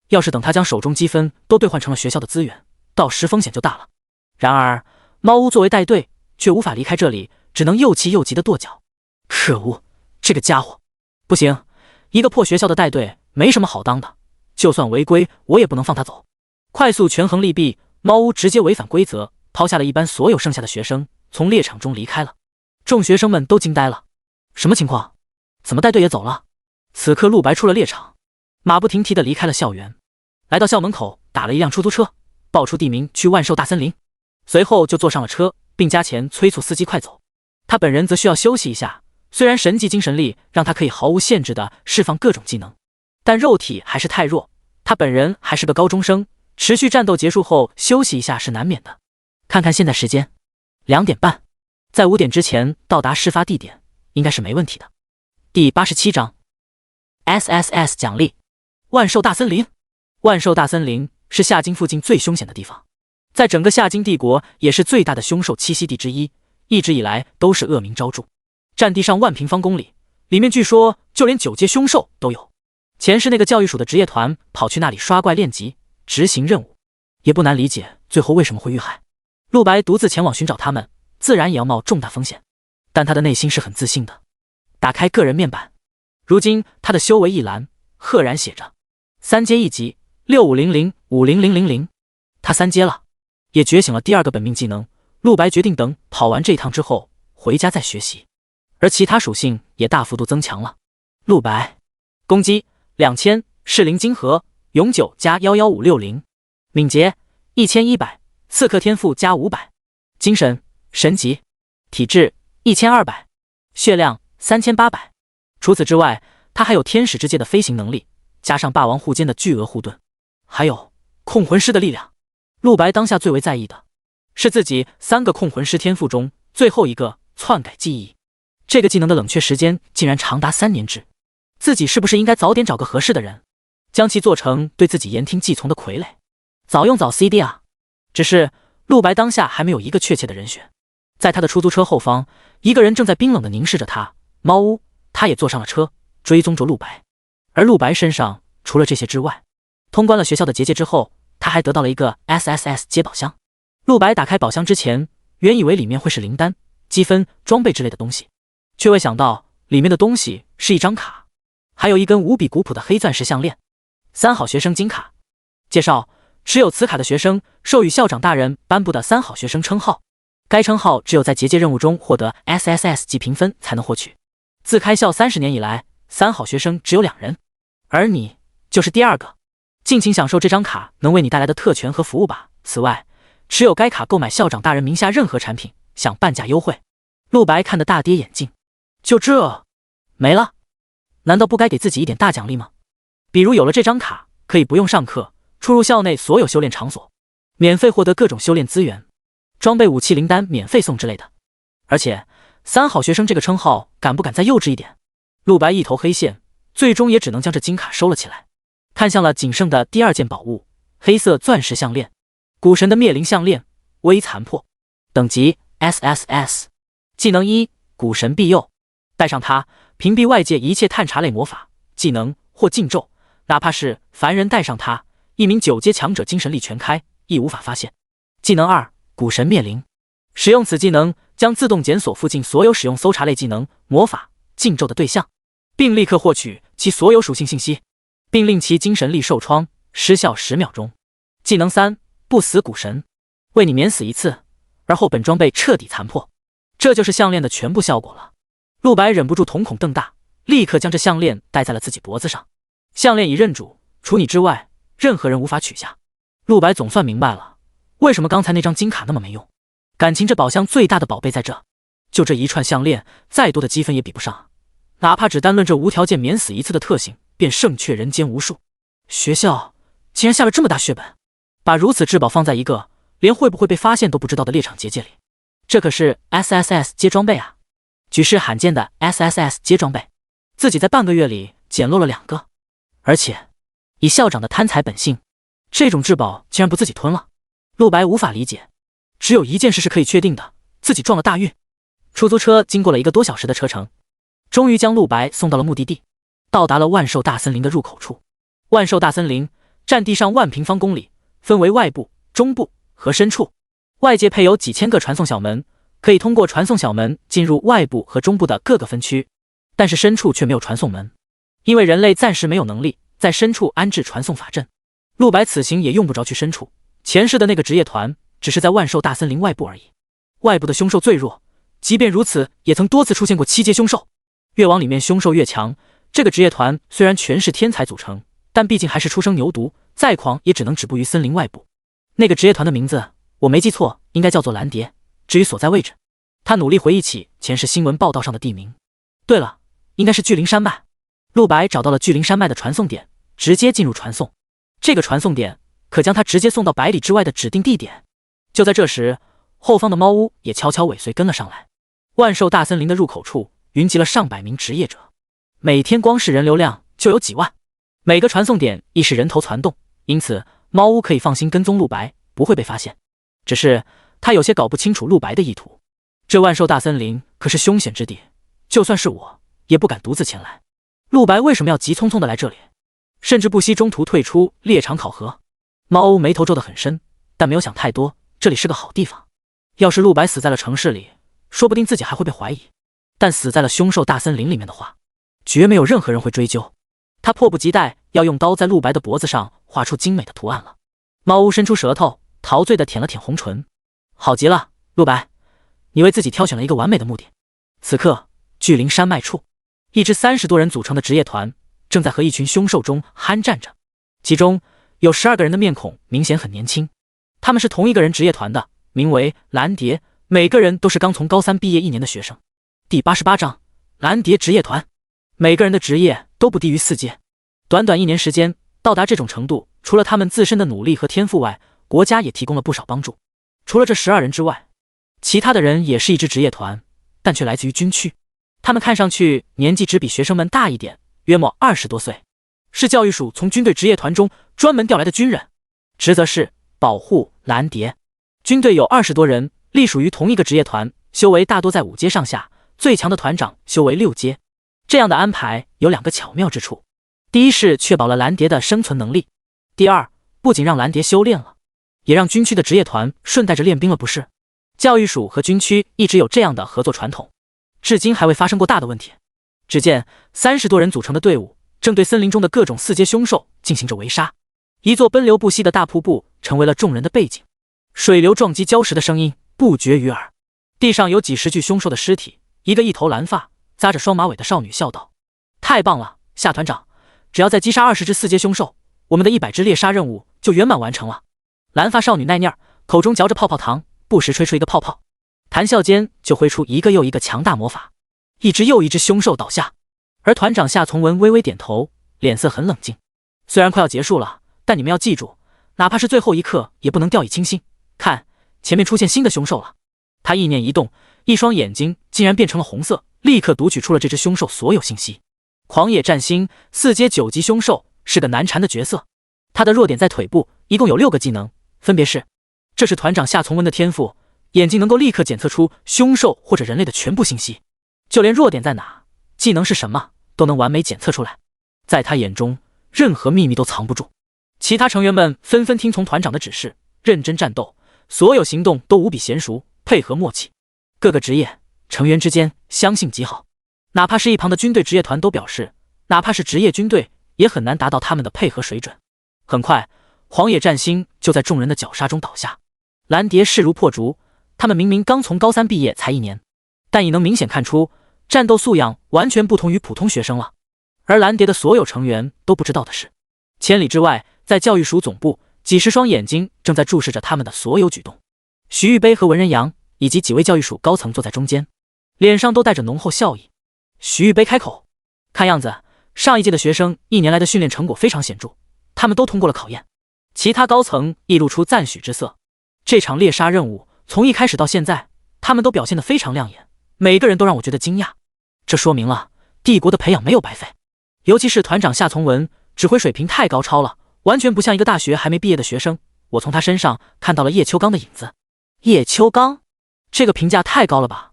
要是等他将手中积分都兑换成了学校的资源，到时风险就大了。然而猫屋作为带队却无法离开这里，只能又气又急的跺脚。可恶，这个家伙！不行，一个破学校的带队没什么好当的，就算违规我也不能放他走。快速权衡利弊，猫屋直接违反规则，抛下了1班所有剩下的学生，从猎场中离开了。众学生们都惊呆了，什么情况？怎么带队也走了？此刻陆白出了猎场，马不停蹄地离开了校园，来到校门口打了一辆出租车，报出地名去万寿大森林，随后就坐上了车，并加钱催促司机快走。他本人则需要休息一下，虽然神级精神力让他可以毫无限制地释放各种技能，但肉体还是太弱，他本人还是个高中生，持续战斗结束后休息一下是难免的。看看现在时间，2点半，在5点之前到达事发地点应该是没问题的。第87章 SSS 奖励。万寿大森林。万寿大森林是夏京附近最凶险的地方，在整个夏京帝国也是最大的凶兽栖息地之一，一直以来都是恶名昭著。占地上1万平方公里，里面据说就连9阶凶兽都有。前世那个教育署的职业团跑去那里刷怪练级，执行任务，也不难理解最后为什么会遇害。陆白独自前往寻找他们，自然也要冒重大风险，但他的内心是很自信的。打开个人面板，如今他的修为一栏赫然写着3阶1级6500-50000，他3阶了，也觉醒了第2个本命技能。陆白决定等跑完这一趟之后回家再学习，而其他属性也大幅度增强了。陆白攻击2000，噬灵晶核永久加11560，敏捷1100，刺客天赋加500，精神神级，体质1200，血量3800。除此之外，他还有天使之界的飞行能力，加上霸王护肩的巨额护盾，还有控魂师的力量。陆白当下最为在意的是自己3个控魂师天赋中最后一个篡改记忆，这个技能的冷却时间竟然长达3年制，自己是不是应该早点找个合适的人，将其做成对自己言听计从的傀儡，早用早 CD 啊！只是陆白当下还没有一个确切的人选。在他的出租车后方，一个人正在冰冷地凝视着他。猫屋，他也坐上了车，追踪着陆白。而陆白身上除了这些之外，通关了学校的结界之后，他还得到了一个 SSS 接宝箱。陆白打开宝箱之前，原以为里面会是灵丹、积分、装备之类的东西，却未想到里面的东西是一张卡，还有一根无比古朴的黑钻石项链。3好学生金卡。介绍：持有此卡的学生授予校长大人颁布的3好学生称号，该称号只有在结界任务中获得 SSS 级评分才能获取。自开校30年以来，3好学生只有2人，而你就是第2个。尽情享受这张卡能为你带来的特权和服务吧。此外，持有该卡购买校长大人名下任何产品，享半价优惠。陆白看得大跌眼镜，就这没了？难道不该给自己一点大奖励吗？比如有了这张卡，可以不用上课，出入校内所有修炼场所，免费获得各种修炼资源，装备武器灵丹免费送之类的。而且3好学生这个称号敢不敢再幼稚一点？陆白一头黑线，最终也只能将这金卡收了起来，看向了仅剩的第2件宝物——黑色钻石项链，古神的灭灵项链，微残破，等级 SSS， 技能1，古神庇佑，戴上它，屏蔽外界一切探查类魔法、技能或禁咒，哪怕是凡人戴上它，一名9阶强者精神力全开，亦无法发现。技能2，古神灭灵，使用此技能将自动检索附近所有使用搜查类技能、魔法、禁咒的对象，并立刻获取其所有属性信息，并令其精神力受创，失效10秒钟。技能3，不死古神，为你免死一次，而后本装备彻底残破。这就是项链的全部效果了。陆白忍不住瞳孔瞪大，立刻将这项链戴在了自己脖子上。项链已认主，除你之外，任何人无法取下。陆白总算明白了，为什么刚才那张金卡那么没用。感情这宝箱最大的宝贝在这，就这一串项链，再多的积分也比不上。哪怕只单论这无条件免死一次的特性，便胜却人间无数。学校竟然下了这么大血本，把如此至宝放在一个连会不会被发现都不知道的猎场结界里。这可是 SSS 阶装备啊，举世罕见的 SSS 阶装备，自己在半个月里捡漏了2个。而且以校长的贪财本性，这种至宝竟然不自己吞了。陆白无法理解，只有一件事是可以确定的，自己撞了大运。出租车经过了1个多小时的车程，终于将陆白送到了目的地，到达了万寿大森林的入口处。万寿大森林占地上万平方公里，分为外部、中部和深处，外界配有几千个传送小门，可以通过传送小门进入外部和中部的各个分区，但是深处却没有传送门，因为人类暂时没有能力在深处安置传送法阵。陆白此行也用不着去深处，前世的那个职业团只是在万寿大森林外部而已。外部的凶兽最弱，即便如此也曾多次出现过7阶凶兽，越往里面凶兽越强。这个职业团虽然全是天才组成，但毕竟还是初生牛犊，再狂也只能止步于森林外部。那个职业团的名字我没记错，应该叫做蓝蝶。至于所在位置，他努力回忆起前世新闻报道上的地名。对了，应该是巨灵山脉。陆白找到了巨灵山脉的传送点，直接进入传送。这个传送点可将他直接送到100里之外的指定地点。就在这时，后方的猫屋也悄悄尾随跟了上来。万寿大森林的入口处云集了上百名职业者，每天光是人流量就有几万，每个传送点亦是人头攒动，因此猫屋可以放心跟踪陆白，不会被发现。只是他有些搞不清楚陆白的意图。这万寿大森林可是凶险之地，就算是我也不敢独自前来。陆白为什么要急匆匆的来这里，甚至不惜中途退出猎场考核？猫屋眉头皱得很深，但没有想太多，这里是个好地方。要是陆白死在了城市里，说不定自己还会被怀疑，但死在了凶兽大森林里面的话，绝没有任何人会追究。他迫不及待要用刀在陆白的脖子上画出精美的图案了。猫屋伸出舌头，陶醉地舔了舔红唇。好极了，陆白，你为自己挑选了一个完美的目的。此刻，巨灵山脉处，一支30多人组成的职业团正在和一群凶兽中酣战着，其中有12个人的面孔明显很年轻，他们是同一个人职业团的，名为蓝蝶，每个人都是刚从高三毕业1年的学生。第88章蓝蝶职业团，每个人的职业都不低于4阶。短短1年时间到达这种程度，除了他们自身的努力和天赋外，国家也提供了不少帮助。除了这12人之外，其他的人也是一支职业团，但却来自于军区。他们看上去年纪只比学生们大一点，约莫20多岁，是教育署从军队职业团中专门调来的军人，职责是保护蓝蝶。军队有20多人，隶属于同一个职业团，修为大多在5阶上下，最强的团长修为6阶。这样的安排有2个巧妙之处：第一是确保了蓝蝶的生存能力；第二，不仅让蓝蝶修炼了，也让军区的职业团顺带着练兵了，不是？教育署和军区一直有这样的合作传统，至今还未发生过大的问题。只见30多人组成的队伍正对森林中的各种4阶凶兽进行着围杀，一座奔流不息的大瀑布成为了众人的背景，水流撞击礁石的声音不绝于耳。地上有几10具凶兽的尸体，一个一头蓝发扎着双马尾的少女笑道：太棒了，夏团长，只要再击杀20只4阶凶兽，我们的100只猎杀任务就圆满完成了。蓝发少女耐念儿，口中嚼着泡泡糖，不时吹出一个泡泡，谈笑间就挥出一个又一个强大魔法，一只又一只凶兽倒下。而团长夏从文微微点头，脸色很冷静。虽然快要结束了，但你们要记住，哪怕是最后一刻也不能掉以轻心。看，前面出现新的凶兽了。他意念一动，一双眼睛竟然变成了红色，立刻读取出了这只凶兽所有信息。狂野战星4阶9级凶兽，是个难缠的角色。他的弱点在腿部，一共有6个技能，分别是：这是团长夏从文的天赋，眼睛能够立刻检测出凶兽或者人类的全部信息，就连弱点在哪、技能是什么都能完美检测出来。在他眼中，任何秘密都藏不住。其他成员们纷纷听从团长的指示，认真战斗，所有行动都无比娴熟，配合默契。各个职业成员之间相性极好，哪怕是一旁的军队职业团都表示，哪怕是职业军队也很难达到他们的配合水准。很快，狂野战星就在众人的绞杀中倒下。蓝蝶势如破竹，他们明明刚从高3毕业才1年，但已能明显看出战斗素养完全不同于普通学生了。而蓝蝶的所有成员都不知道的是，千里之外，在教育署总部，几10双眼睛正在注视着他们的所有举动。徐玉杯和文人阳以及几位教育署高层坐在中间，脸上都带着浓厚笑意。徐玉杯开口：看样子上一届的学生1年来的训练成果非常显著，他们都通过了考验。其他高层亦露出赞许之色。这场猎杀任务从一开始到现在，他们都表现得非常亮眼，每个人都让我觉得惊讶。这说明了帝国的培养没有白费，尤其是团长夏从文，指挥水平太高超了，完全不像一个大学还没毕业的学生。我从他身上看到了叶秋刚的影子。叶秋刚，这个评价太高了吧？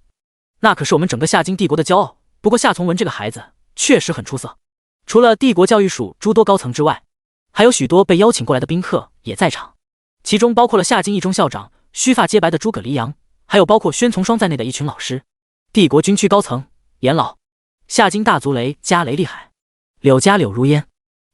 那可是我们整个夏京帝国的骄傲。不过夏从文这个孩子确实很出色。除了帝国教育署诸多高层之外，还有许多被邀请过来的宾客也在场，其中包括了夏京一中校长须发皆白的诸葛黎阳，还有包括宣从双在内的一群老师。帝国军区高层严老、夏京大族雷加雷厉海、柳家柳如烟，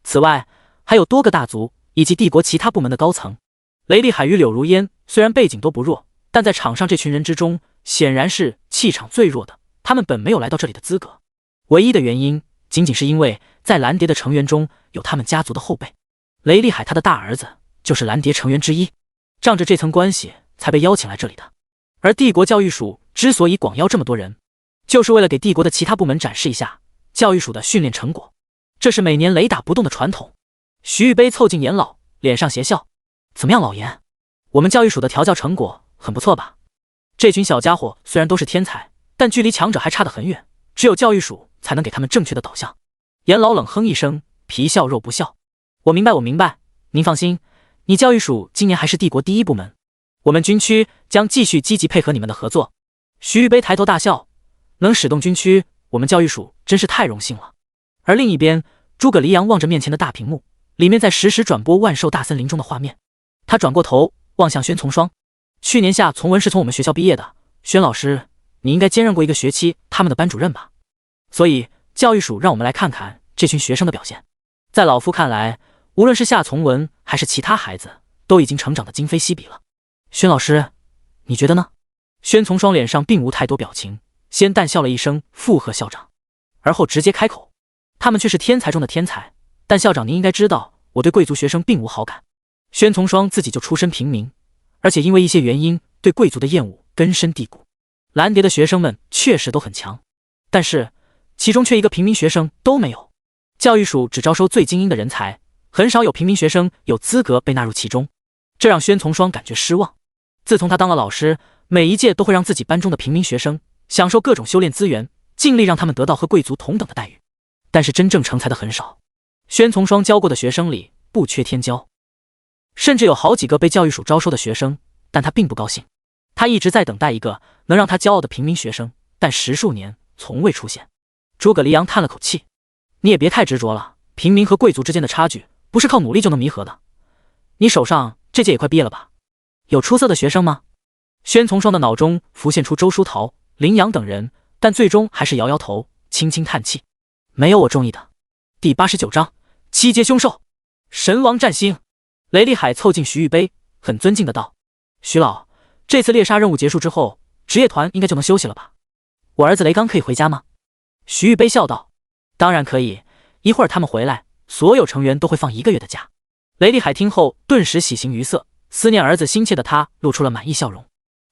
此外还有多个大族以及帝国其他部门的高层。雷厉海与柳如烟虽然背景都不弱，但在场上这群人之中显然是气场最弱的，他们本没有来到这里的资格。唯一的原因仅仅是因为在蓝蝶的成员中有他们家族的后辈，雷厉海他的大儿子就是蓝蝶成员之一，仗着这层关系才被邀请来这里的。而帝国教育署之所以广邀这么多人，就是为了给帝国的其他部门展示一下教育署的训练成果，这是每年雷打不动的传统。徐玉杯凑近严老，脸上邪笑：怎么样老严，我们教育署的调教成果很不错吧？这群小家伙虽然都是天才，但距离强者还差得很远，只有教育署才能给他们正确的导向。严老冷哼一声，皮笑肉不笑：我明白我明白，您放心，你教育署今年还是帝国第1部门，我们军区将继续积极配合你们的合作。徐玉杯抬头大笑：能使动军区，我们教育署真是太荣幸了。而另一边，诸葛黎阳望着面前的大屏幕，里面在实时转播万兽大森林中的画面。他转过头望向宣从双：去年夏从文是从我们学校毕业的，宣老师，你应该兼任过1个学期他们的班主任吧？所以教育署让我们来看看这群学生的表现。在老夫看来，无论是夏从文还是其他孩子，都已经成长得今非昔比了。宣老师，你觉得呢？宣从双脸上并无太多表情，先淡笑了一声，附和校长，而后直接开口：他们却是天才中的天才，但校长您应该知道，我对贵族学生并无好感。宣从双自己就出身平民，而且因为一些原因对贵族的厌恶根深蒂固。蓝蝶的学生们确实都很强，但是其中却一个平民学生都没有。教育署只招收最精英的人才，很少有平民学生有资格被纳入其中，这让宣从双感觉失望。自从他当了老师，每一届都会让自己班中的平民学生享受各种修炼资源，尽力让他们得到和贵族同等的待遇，但是真正成才的很少。宣从双教过的学生里不缺天骄，甚至有好几个被教育署招收的学生，但他并不高兴。他一直在等待一个能让他骄傲的平民学生，但10数年从未出现。诸葛黎阳叹了口气：“你也别太执着了，平民和贵族之间的差距不是靠努力就能弥合的。你手上这届也快毕业了吧？有出色的学生吗？”宣从双的脑中浮现出周书桃、林阳等人，但最终还是摇摇头，轻轻叹气：“没有我中意的。”第89章七阶凶兽，神王战星。雷厉海凑近徐玉杯，很尊敬的道：“徐老，这次猎杀任务结束之后，职业团应该就能休息了吧？我儿子雷刚可以回家吗？”徐玉杯笑道：“当然可以，一会儿他们回来，所有成员都会放1个月的假。”雷厉海听后顿时喜形于色，思念儿子心切的他露出了满意笑容。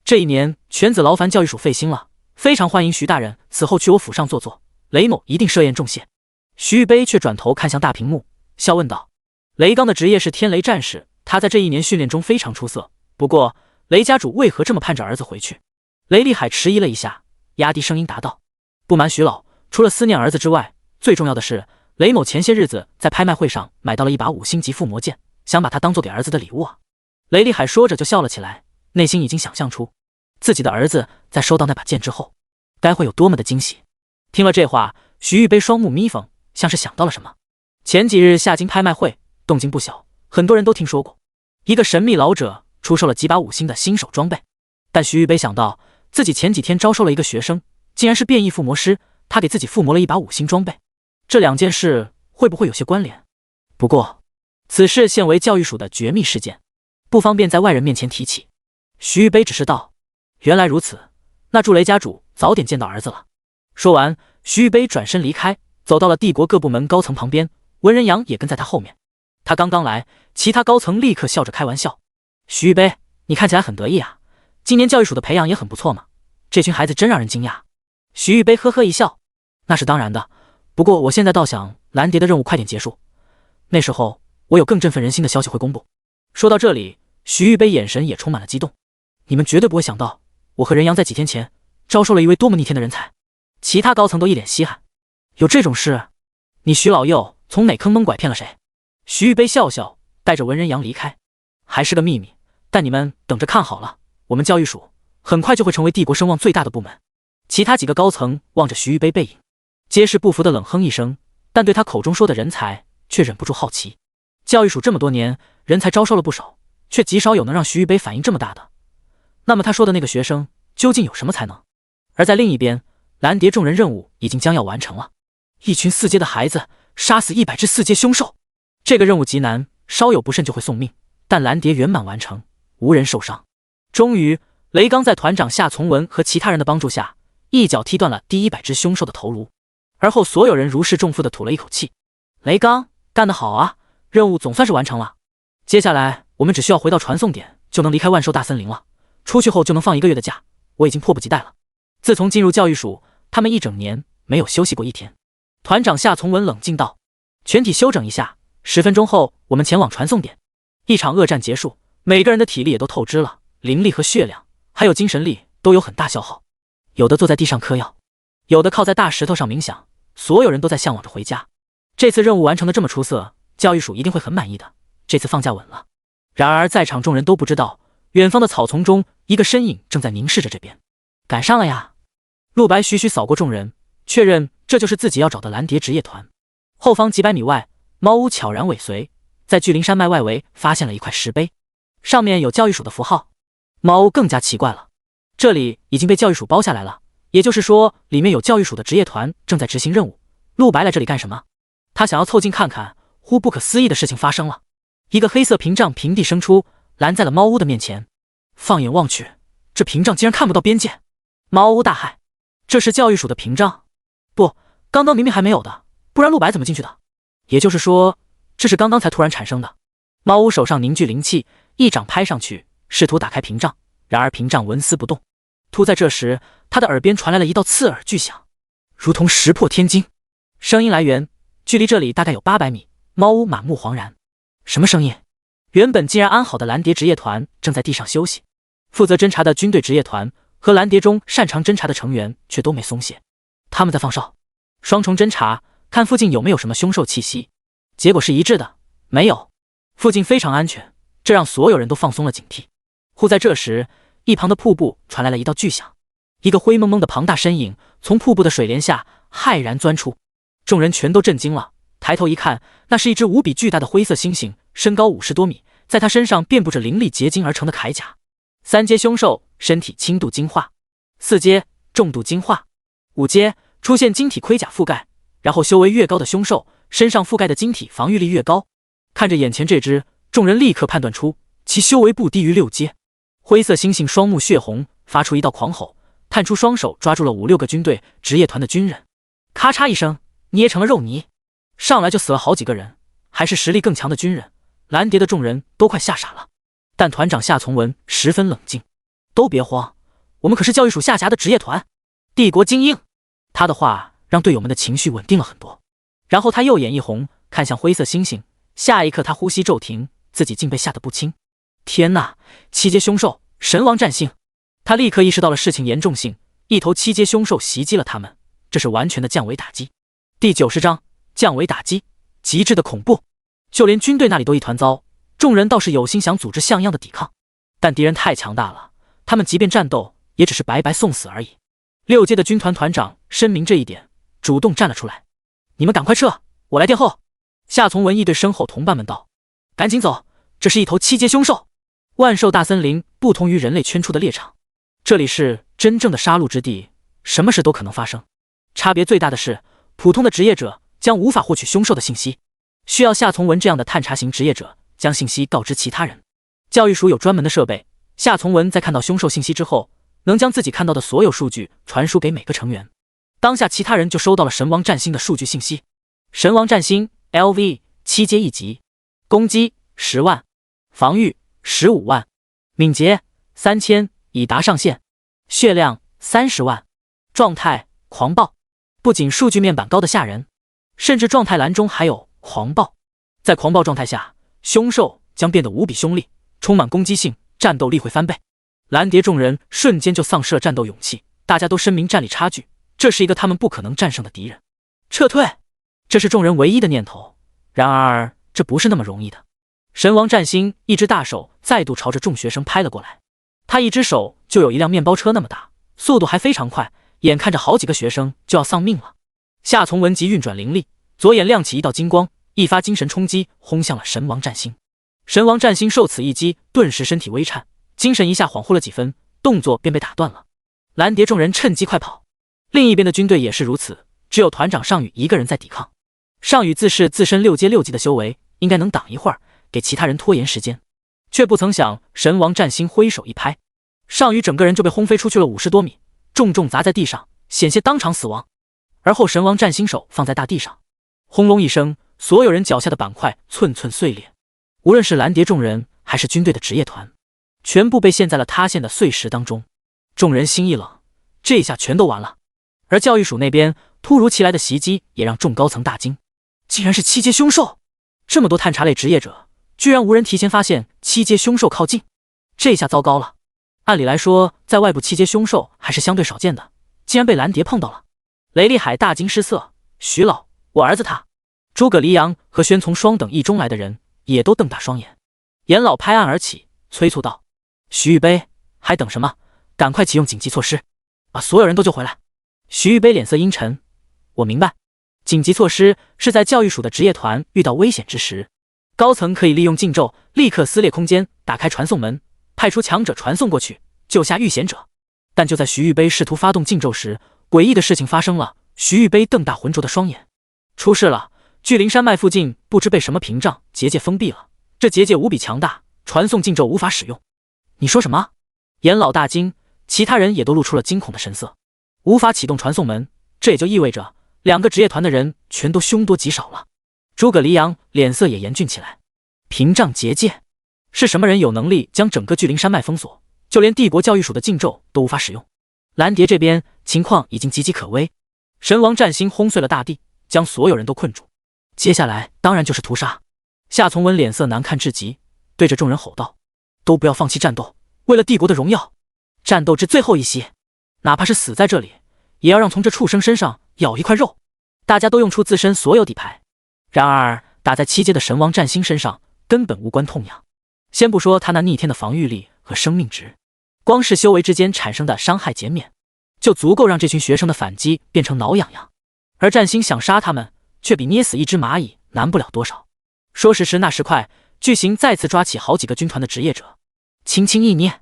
这一年犬子劳烦教育署费心了，非常欢迎徐大人此后去我府上坐坐，雷某一定设宴重谢。徐玉杯却转头看向大屏幕，笑问道：“雷刚的职业是天雷战士，他在这一年训练中非常出色，不过雷家主为何这么盼着儿子回去？”雷厉海迟疑了一下，压低声音答道：“不瞒徐老，除了思念儿子之外，最重要的是雷某前些日子在拍卖会上买到了一把5星级附魔剑，想把它当做给儿子的礼物啊。”雷厉海说着就笑了起来，内心已经想象出自己的儿子在收到那把剑之后该会有多么的惊喜。听了这话，徐玉杯双目眯缝，像是想到了什么。前几日夏京拍卖会动静不小，很多人都听说过一个神秘老者出售了几把5星的新手装备，但徐玉杯想到自己前几天招收了一个学生，竟然是变异附魔师，他给自己附魔了一把5星装备，这两件事会不会有些关联？不过此事现为教育署的绝密事件，不方便在外人面前提起。徐玉杯只是道：“原来如此，那祝雷家主早点见到儿子了。”说完，徐玉杯转身离开，走到了帝国各部门高层旁边，文人阳也跟在他后面。他刚刚来，其他高层立刻笑着开玩笑：“徐玉杯，你看起来很得意啊，今年教育署的培养也很不错嘛，这群孩子真让人惊讶。”徐玉杯呵呵一笑：“那是当然的，不过我现在倒想蓝蝶的任务快点结束，那时候我有更振奋人心的消息会公布。”说到这里，徐玉杯眼神也充满了激动：“你们绝对不会想到，我和任阳在几天前招收了一位多么逆天的人才。”其他高层都一脸稀罕：“有这种事？你徐老右从哪坑蒙拐骗了谁？”徐玉杯笑笑，带着文人阳离开：“还是个秘密，但你们等着看好了，我们教育署很快就会成为帝国声望最大的部门。”其他几个高层望着徐玉杯背影，皆是不服的冷哼一声，但对他口中说的人才却忍不住好奇。教育署这么多年，人才招收了不少，却极少有能让徐玉杯反应这么大的。那么他说的那个学生究竟有什么才能？而在另一边，蓝蝶众人任务已经将要完成了，一群4阶的孩子杀死100只4阶凶兽，这个任务极难，稍有不慎就会送命，但蓝蝶圆满完成，无人受伤。终于，雷刚在团长夏从文和其他人的帮助下，一脚踢断了第100只凶兽的头颅，而后所有人如释重负地吐了一口气：“雷刚干得好啊，任务总算是完成了。接下来我们只需要回到传送点就能离开万兽大森林了，出去后就能放1个月的假，我已经迫不及待了。”自从进入教育署，他们一整年没有休息过一天。团长夏从文冷静道：“全体休整一下，10分钟后我们前往传送点。”一场恶战结束，每个人的体力也都透支了，灵力和血量还有精神力都有很大消耗，有的坐在地上嗑药，有的靠在大石头上冥想，所有人都在向往着回家。这次任务完成的这么出色，教育署一定会很满意的，这次放假稳了。然而在场众人都不知道，远方的草丛中一个身影正在凝视着这边。赶上了呀！陆白徐徐扫过众人，确认这就是自己要找的蓝蝶职业团。后方几百米外，猫屋悄然尾随，在巨灵山脉外围发现了一块石碑，上面有教育署的符号。猫屋更加奇怪了，这里已经被教育署包下来了，也就是说里面有教育署的职业团正在执行任务。陆白来这里干什么？他想要凑近看看，忽不可思议的事情发生了，一个黑色屏障平地生出，拦在了猫屋的面前。放眼望去，这屏障竟然看不到边界。猫屋大骇，这是教育署的屏障？不，刚刚明明还没有的，不然陆白怎么进去的？也就是说，这是刚刚才突然产生的。猫屋手上凝聚灵气，一掌拍上去，试图打开屏障，然而屏障纹丝不动。突在这时，他的耳边传来了一道刺耳巨响，如同石破天惊。声音来源距离这里大概有800米。猫屋满目惶然，什么声音？原本竟然安好的蓝蝶职业团正在地上休息，负责侦察的军队职业团和蓝蝶中擅长侦察的成员却都没松懈，他们在放哨，双重侦察，看附近有没有什么凶兽气息。结果是一致的，没有，附近非常安全，这让所有人都放松了警惕。忽在这时，一旁的瀑布传来了一道巨响，一个灰蒙蒙的庞大身影从瀑布的水帘下骇然钻出，众人全都震惊了。抬头一看，那是一只无比巨大的灰色猩猩，身高50多米，在它身上遍布着凌厉结晶而成的铠甲。3阶凶兽，身体轻度晶化；4阶重度晶化；5阶出现晶体盔甲覆盖。然后修为越高的凶兽，身上覆盖的晶体防御力越高。看着眼前这只，众人立刻判断出其修为不低于6阶。灰色猩猩双目血红，发出一道狂吼，探出双手抓住了5、6个军队职业团的军人，咔嚓一声捏成了肉泥。上来就死了好几个人，还是实力更强的军人，蓝蝶的众人都快吓傻了。但团长夏从文十分冷静，都别慌，我们可是教育署下辖的职业团，帝国精英。他的话让队友们的情绪稳定了很多。然后他右眼一红，看向灰色猩猩，下一刻他呼吸骤停，自己竟被吓得不轻。天哪，7阶凶兽神王战星！他立刻意识到了事情严重性，一头7阶凶兽袭击了他们，这是完全的降维打击。第90章降维打击，极致的恐怖。就连军队那里都一团糟，众人倒是有心想组织像样的抵抗，但敌人太强大了，他们即便战斗也只是白白送死而已。6阶的军团团长深明这一点，主动站了出来，你们赶快撤，我来殿后。夏从文义对身后同伴们道，赶紧走，这是一头7阶凶兽。万兽大森林不同于人类圈出的猎场，这里是真正的杀戮之地，什么事都可能发生。差别最大的是，普通的职业者将无法获取凶兽的信息，需要夏从文这样的探查型职业者将信息告知其他人。教育署有专门的设备，夏从文在看到凶兽信息之后，能将自己看到的所有数据传输给每个成员。当下其他人就收到了神王战星的数据信息。神王战星 LV 7阶1级，攻击10万，防御15万，敏捷3000已达上限，血量30万，状态狂暴。不仅数据面板高的吓人，甚至状态栏中还有狂暴。在狂暴状态下，凶兽将变得无比凶厉，充满攻击性，战斗力会翻倍。蓝蝶众人瞬间就丧失了战斗勇气，大家都深明战力差距，这是一个他们不可能战胜的敌人。撤退，这是众人唯一的念头。然而这不是那么容易的。神王战星一只大手再度朝着众学生拍了过来，他一只手就有一辆面包车那么大，速度还非常快，眼看着好几个学生就要丧命了。夏从文即运转灵力，左眼亮起一道金光，一发精神冲击轰向了神王战星。神王战星受此一击，顿时身体微颤，精神一下恍惚了几分，动作便被打断了。蓝蝶众人趁机快跑，另一边的军队也是如此，只有团长上宇一个人在抵抗。上宇自恃自身6阶6级的修为，应该能挡一会儿，给其他人拖延时间，却不曾想神王战星挥手一拍，上宇整个人就被轰飞出去了50多米，重重砸在地上，险些当场死亡。而后神王战星手放在大地上，轰隆一声，所有人脚下的板块寸寸碎裂，无论是蓝蝶众人还是军队的职业团，全部被陷在了塌陷的碎石当中。众人心一冷，这下全都完了。而教育署那边突如其来的袭击也让众高层大惊，竟然是7阶凶兽！这么多探查类职业者，居然无人提前发现7阶凶兽靠近，这下糟糕了。按理来说，在外部7阶凶兽还是相对少见的，竟然被蓝蝶碰到了。雷厉海大惊失色，徐老，我儿子他。诸葛黎阳和宣从双等一中来的人也都瞪大双眼。严老拍案而起，催促道：徐玉杯，还等什么？赶快启用紧急措施，把所有人都救回来。徐玉杯脸色阴沉，我明白，紧急措施是在教育署的职业团遇到危险之时，高层可以利用禁咒立刻撕裂空间，打开传送门，派出强者传送过去，救下遇险者。但就在徐玉杯试图发动禁咒时，诡异的事情发生了。徐玉杯瞪大浑浊的双眼，出事了！巨灵山脉附近不知被什么屏障结界封闭了，这结界无比强大，传送禁咒无法使用。你说什么？严老大惊，其他人也都露出了惊恐的神色。无法启动传送门，这也就意味着2个职业团的人全都凶多吉少了。诸葛黎阳脸色也严峻起来。屏障结界，是什么人有能力将整个巨灵山脉封锁，就连帝国教育署的禁咒都无法使用？蓝蝶这边情况已经岌岌可危，神王战星轰碎了大地，将所有人都困住。接下来当然就是屠杀。夏从文脸色难看至极，对着众人吼道：“都不要放弃战斗，为了帝国的荣耀，战斗至最后一息，哪怕是死在这里，也要让从这畜生身上咬一块肉。”大家都用出自身所有底牌，然而打在7阶的神王战星身上根本无关痛痒。先不说他那逆天的防御力和生命值，光是修为之间产生的伤害减免，就足够让这群学生的反击变成挠痒痒。而战星想杀他们，却比捏死一只蚂蚁难不了多少。说时迟那时快，巨行再次抓起好几个军团的职业者，轻轻一捏，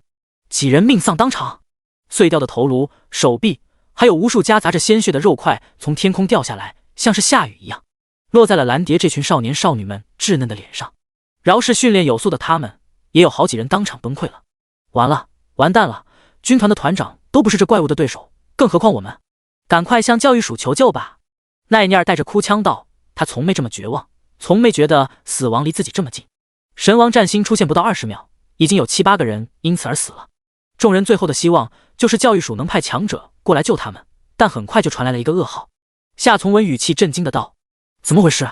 几人命丧当场，碎掉的头颅、手臂，还有无数夹杂着鲜血的肉块从天空掉下来，像是下雨一样，落在了蓝蝶这群少年少女们稚嫩的脸上。饶是训练有素的他们，也有好几人当场崩溃了。完了，完蛋了，军团的团长都不是这怪物的对手，更何况我们。赶快向教育署求救吧。奈尼尔带着哭腔道，他从没这么绝望，从没觉得死亡离自己这么近。神王战星出现不到20秒，已经有7、8个人因此而死了。众人最后的希望就是教育署能派强者过来救他们，但很快就传来了一个噩耗。夏从文语气震惊的道：“怎么回事？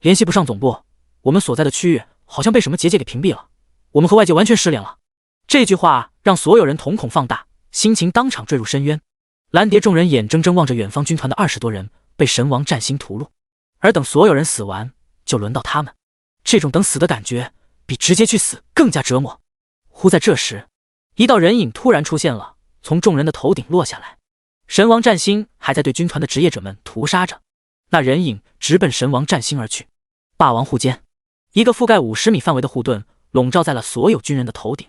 联系不上总部，我们所在的区域好像被什么结界给屏蔽了，我们和外界完全失联了。”这句话让所有人瞳孔放大，心情当场坠入深渊。蓝蝶众人眼睁睁望着远方军团的20多人被神王战星屠戮，而等所有人死完，就轮到他们。这种等死的感觉比直接去死更加折磨。忽在这时，一道人影突然出现了，从众人的头顶落下来。神王战星还在对军团的职业者们屠杀着，那人影直奔神王战星而去。霸王护肩，一个覆盖50米范围的护盾笼罩在了所有军人的头顶。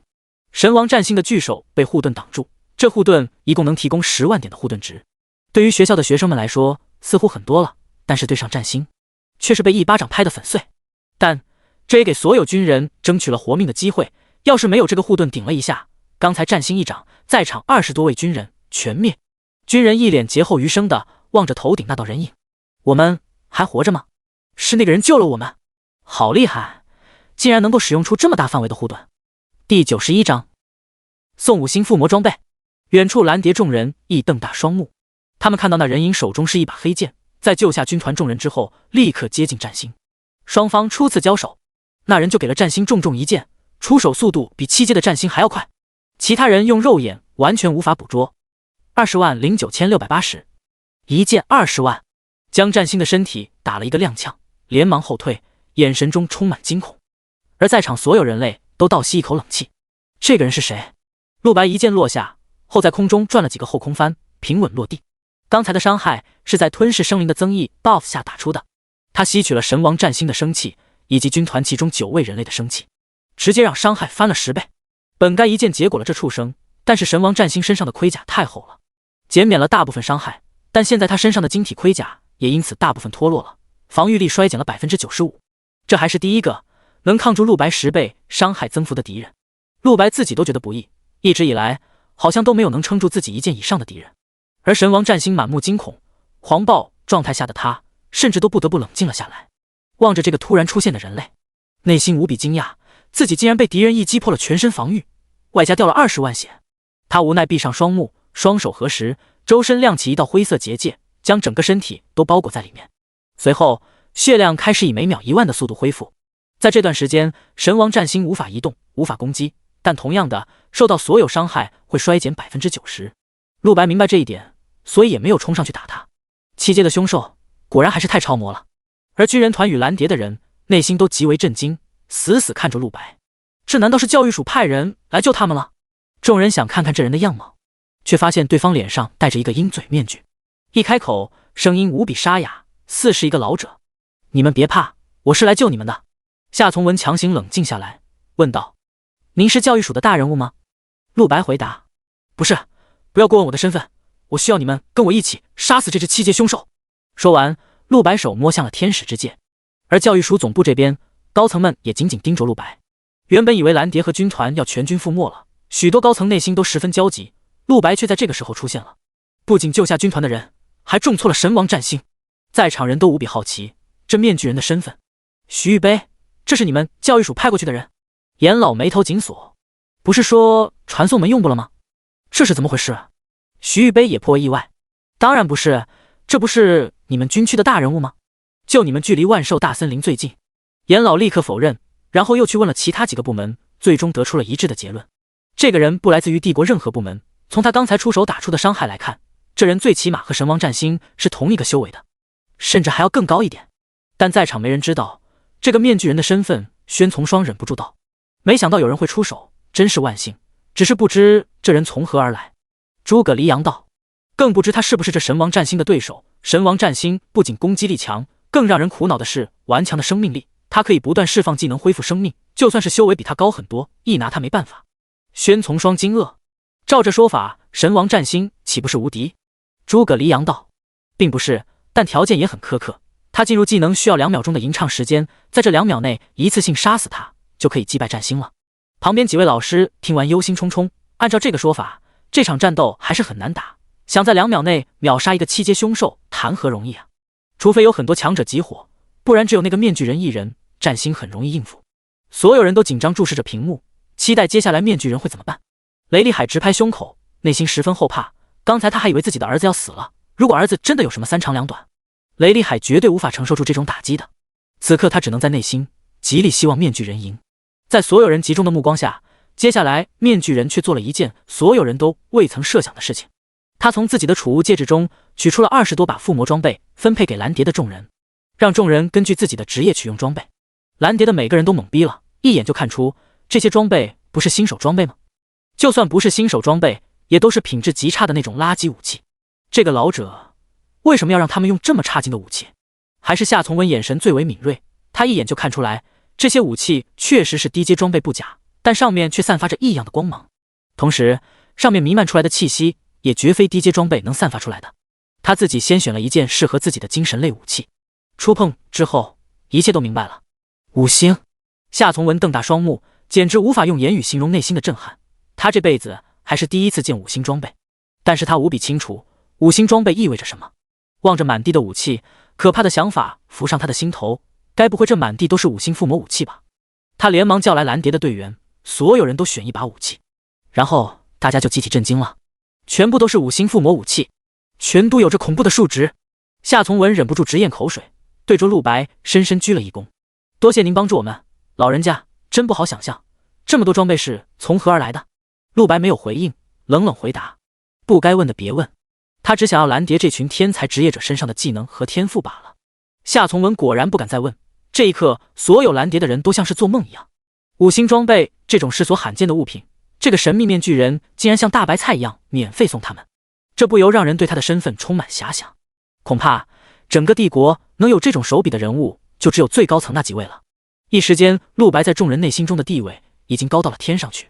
神王战星的巨手被护盾挡住，这护盾一共能提供10万点的护盾值，对于学校的学生们来说似乎很多了，但是对上战星却是被一巴掌拍得粉碎。但这也给所有军人争取了活命的机会，要是没有这个护盾顶了一下，刚才战星一掌，在场20多位军人全灭。军人一脸劫后余生的望着头顶那道人影，我们还活着吗？是那个人救了我们，好厉害，竟然能够使用出这么大范围的护盾。第91章宋5星附魔装备。远处蓝蝶众人亦瞪大双目，他们看到那人影手中是一把黑剑，在救下军团众人之后立刻接近战星。双方初次交手，那人就给了战星重重一剑，出手速度比7阶的战星还要快，其他人用肉眼完全无法捕捉。209680，一剑20万，将战星的身体打了一个踉跄，连忙后退，眼神中充满惊恐。而在场所有人类都倒吸一口冷气，这个人是谁？陆白一剑落下后，在空中转了几个后空翻，平稳落地。刚才的伤害是在吞噬生灵的增益 buff 下打出的，他吸取了神王战星的生气以及军团其中9位人类的生气，直接让伤害翻了10倍。本该一剑结果了这畜生，但是神王战星身上的盔甲太厚了，减免了大部分伤害，但现在他身上的晶体盔甲也因此大部分脱落了，防御力衰减了 95%。 这还是第一个能抗住陆白10倍伤害增幅的敌人。陆白自己都觉得不易，一直以来好像都没有能撑住自己1剑以上的敌人。而神王战星满目惊恐，狂暴状态下的他甚至都不得不冷静了下来，望着这个突然出现的人类，内心无比惊讶，自己竟然被敌人一击破了全身防御，外加掉了20万血。他无奈闭上双目，双手合十，周身亮起一道灰色结界，将整个身体都包裹在里面。随后血量开始以每秒1万的速度恢复。在这段时间，神王战星无法移动，无法攻击，但同样的，受到所有伤害会衰减 90%。 陆白明白这一点，所以也没有冲上去打他。7阶的凶兽果然还是太超模了。而军人团与蓝蝶的人内心都极为震惊，死死看着陆白。这难道是教育署派人来救他们了？众人想看看这人的样貌，却发现对方脸上戴着一个鹰嘴面具，一开口声音无比沙哑，似是一个老者。你们别怕，我是来救你们的。夏从文强行冷静下来，问道：您是教育署的大人物吗？陆白回答：不是，不要过问我的身份，我需要你们跟我一起杀死这只7阶凶兽。说完，陆白手摸向了天使之戒。而教育署总部这边，高层们也紧紧盯着陆白。原本以为蓝蝶和军团要全军覆没了，许多高层内心都十分焦急，陆白却在这个时候出现了，不仅救下军团的人，还重挫了神王战星。在场人都无比好奇这面具人的身份。徐玉杯，这是你们教育署派过去的人？严老眉头紧锁，不是说传送门用过了吗？这是怎么回事？徐玉杯也颇为意外，当然不是，这不是你们军区的大人物吗？就你们距离万寿大森林最近。严老立刻否认，然后又去问了其他几个部门，最终得出了一致的结论。这个人不来自于帝国任何部门，从他刚才出手打出的伤害来看，这人最起码和神王战星是同一个修为的，甚至还要更高一点。但在场没人知道这个面具人的身份。宣从双忍不住道：“没想到有人会出手，真是万幸。只是不知这人从何而来。”诸葛黎阳道：“更不知他是不是这神王战星的对手。神王战星不仅攻击力强，更让人苦恼的是顽强的生命力。他可以不断释放技能恢复生命，就算是修为比他高很多，一拿他没办法。”宣从双惊愕：“照这说法，神王战星岂不是无敌？”诸葛黎阳道：“并不是，但条件也很苛刻。他进入技能需要2秒钟的吟唱时间，在这2秒内一次性杀死他，就可以击败战星了。”旁边几位老师听完忧心忡忡，按照这个说法，这场战斗还是很难打，想在2秒内秒杀一个7阶凶兽，谈何容易啊！除非有很多强者集火，不然只有那个面具人一人，战星很容易应付。所有人都紧张注视着屏幕，期待接下来面具人会怎么办。雷厉海直拍胸口，内心十分后怕，刚才他还以为自己的儿子要死了，如果儿子真的有什么3长2短，雷厉海绝对无法承受住这种打击的。此刻他只能在内心极力希望面具人赢。在所有人集中的目光下，接下来面具人却做了一件所有人都未曾设想的事情。他从自己的储物戒指中取出了20多把附魔装备，分配给蓝蝶的众人，让众人根据自己的职业取用装备。蓝蝶的每个人都懵逼了，一眼就看出这些装备不是新手装备吗？就算不是新手装备，也都是品质极差的那种垃圾武器。这个老者为什么要让他们用这么差劲的武器？还是夏从文眼神最为敏锐，他一眼就看出来，这些武器确实是低阶装备不假，但上面却散发着异样的光芒，同时上面弥漫出来的气息也绝非低阶装备能散发出来的。他自己先选了一件适合自己的精神类武器，触碰之后，一切都明白了。5星！夏从文瞪大双目，简直无法用言语形容内心的震撼。他这辈子还是第一次见5星装备，但是他无比清楚5星装备意味着什么。望着满地的武器，可怕的想法浮上他的心头，该不会这满地都是5星附魔武器吧？他连忙叫来蓝蝶的队员，所有人都选一把武器，然后大家就集体震惊了，全部都是5星附魔武器，全都有着恐怖的数值。夏从文忍不住直咽口水，对着陆白深深鞠了一躬：“多谢您帮助我们，老人家真不好想象，这么多装备是从何而来的？”陆白没有回应，冷冷回答：“不该问的别问。”他只想要蓝蝶这群天才职业者身上的技能和天赋罢了。夏从文果然不敢再问，这一刻所有蓝蝶的人都像是做梦一样。5星装备这种世所罕见的物品，这个神秘面具人竟然像大白菜一样免费送他们，这不由让人对他的身份充满遐想。恐怕整个帝国能有这种手笔的人物，就只有最高层那几位了。一时间，陆白在众人内心中的地位已经高到了天上去。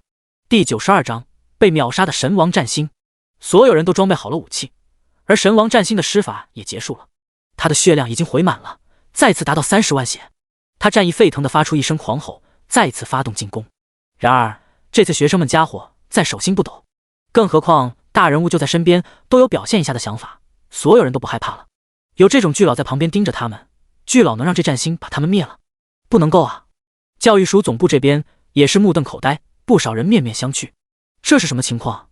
第92章被秒杀的神王战星。所有人都装备好了武器，而神王战星的施法也结束了，他的血量已经回满了，再次达到30万血。他战意沸腾地发出一声狂吼，再次发动进攻。然而这次学生们家伙再手心不抖，更何况大人物就在身边，都有表现一下的想法，所有人都不害怕了。有这种巨老在旁边盯着他们，巨老能让这战星把他们灭了？不能够啊！教育署总部这边也是目瞪口呆，不少人面面相觑。这是什么情况？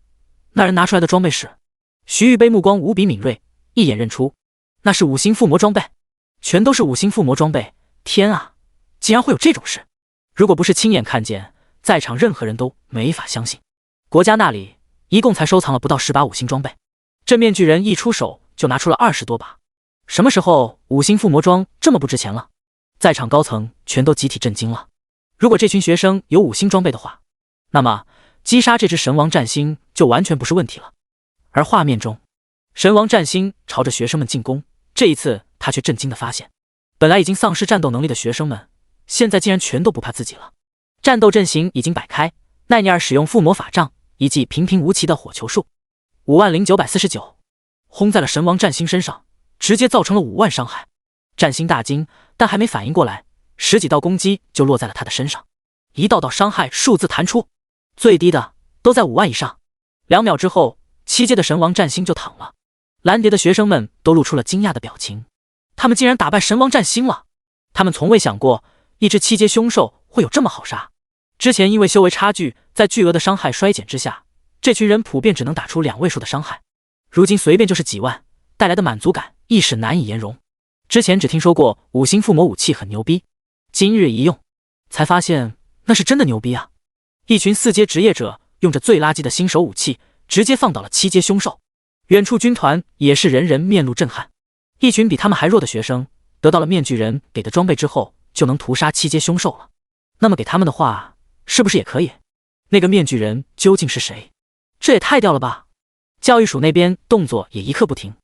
那人拿出来的装备是……徐玉杯目光无比敏锐，一眼认出那是5星附魔装备，全都是5星附魔装备。天啊，竟然会有这种事！如果不是亲眼看见，在场任何人都没法相信。国家那里一共才收藏了不到10把5星装备，这面具人一出手就拿出了20多把。什么时候5星附魔装这么不值钱了？在场高层全都集体震惊了。如果这群学生有5星装备的话，那么击杀这只神王战星就完全不是问题了。而画面中，神王战星朝着学生们进攻，这一次他却震惊地发现，本来已经丧失战斗能力的学生们，现在竟然全都不怕自己了。战斗阵型已经摆开，奈尼尔使用附魔法杖，一记平平无奇的火球术，50949，轰在了神王战星身上，直接造成了5万伤害。战星大惊，但还没反应过来，10几道攻击就落在了他的身上，一道道伤害数字弹出，最低的都在5万以上。2秒之后，7阶的神王战星就躺了。蓝蝶的学生们都露出了惊讶的表情，他们竟然打败神王战星了！他们从未想过一只7阶凶兽会有这么好杀。之前因为修为差距，在巨额的伤害衰减之下，这群人普遍只能打出2位数的伤害。如今随便就是几万，带来的满足感亦是难以言容。之前只听说过五星附魔武器很牛逼，今日一用，才发现那是真的牛逼啊！一群4阶职业者用着最垃圾的新手武器，直接放倒了7阶凶兽。远处军团也是人人面露震撼，一群比他们还弱的学生，得到了面具人给的装备之后，就能屠杀7阶凶兽了。那么给他们的话，是不是也可以？那个面具人究竟是谁？这也太屌了吧！教育署那边动作也一刻不停，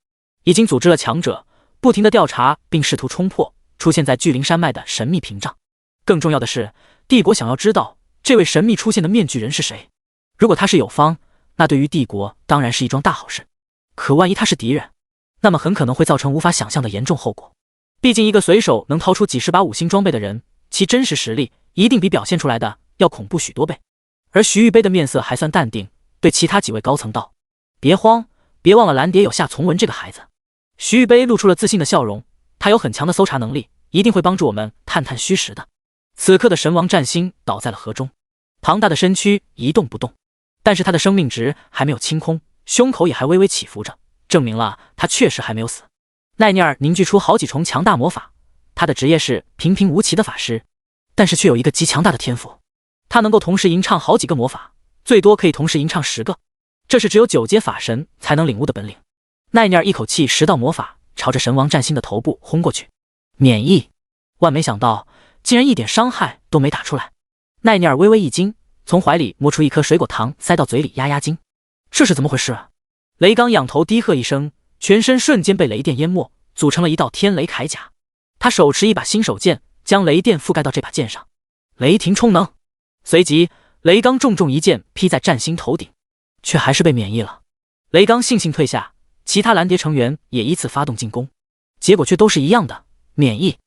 已经组织了强者，不停地调查并试图冲破出现在巨灵山脉的神秘屏障。更重要的是，帝国想要知道这位神秘出现的面具人是谁。如果他是友方，那对于帝国当然是一桩大好事。可万一他是敌人，那么很可能会造成无法想象的严重后果。毕竟一个随手能掏出几十把5星装备的人，其真实实力一定比表现出来的要恐怖许多倍。而徐玉杯的面色还算淡定，对其他几位高层道：“别慌，别忘了蓝蝶有夏从文这个孩子。”徐玉杯露出了自信的笑容，他有很强的搜查能力，一定会帮助我们探探虚实的。此刻的神王战星倒在了河中，庞大的身躯一动不动，但是他的生命值还没有清空，胸口也还微微起伏着，证明了他确实还没有死。奈涅尔凝聚出好几重强大魔法，他的职业是平平无奇的法师，但是却有一个极强大的天赋，他能够同时吟唱好几个魔法，最多可以同时吟唱10个，这是只有9阶法神才能领悟的本领。奈涅尔一口气10道魔法朝着神王战星的头部轰过去，免疫！万没想到竟然一点伤害都没打出来。奈涅尔微微一惊，从怀里摸出一颗水果糖塞到嘴里压压惊。这是怎么回事？雷刚仰头低喝一声，全身瞬间被雷电淹没，组成了一道天雷铠甲。他手持一把新手剑，将雷电覆盖到这把剑上。雷霆冲能！随即雷刚重重一剑劈在战星头顶，却还是被免疫了。雷刚悻悻退下，其他蓝蝶成员也依次发动进攻，结果却都是一样的，免疫。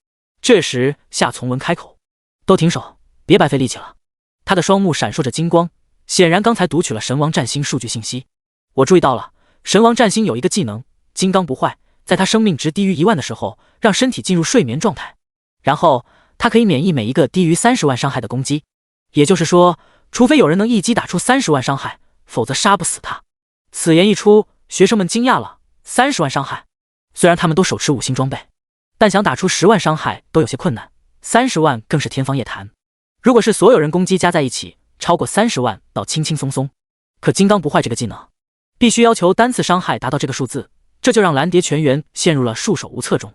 这时夏从文开口：“都停手，别白费力气了。”他的双目闪烁着金光，显然刚才读取了神王战星数据信息。我注意到了，神王战星有一个技能金刚不坏，在他生命值低于1万的时候，让身体进入睡眠状态，然后他可以免疫每一个低于30万伤害的攻击。也就是说，除非有人能一击打出30万伤害，否则杀不死他。此言一出，学生们惊讶了，30万伤害，虽然他们都手持5星装备，但想打出10万伤害都有些困难，30万更是天方夜谭。如果是所有人攻击加在一起，超过30万倒轻轻松松。可金刚不坏这个技能，必须要求单次伤害达到这个数字，这就让蓝蝶全员陷入了束手无策中。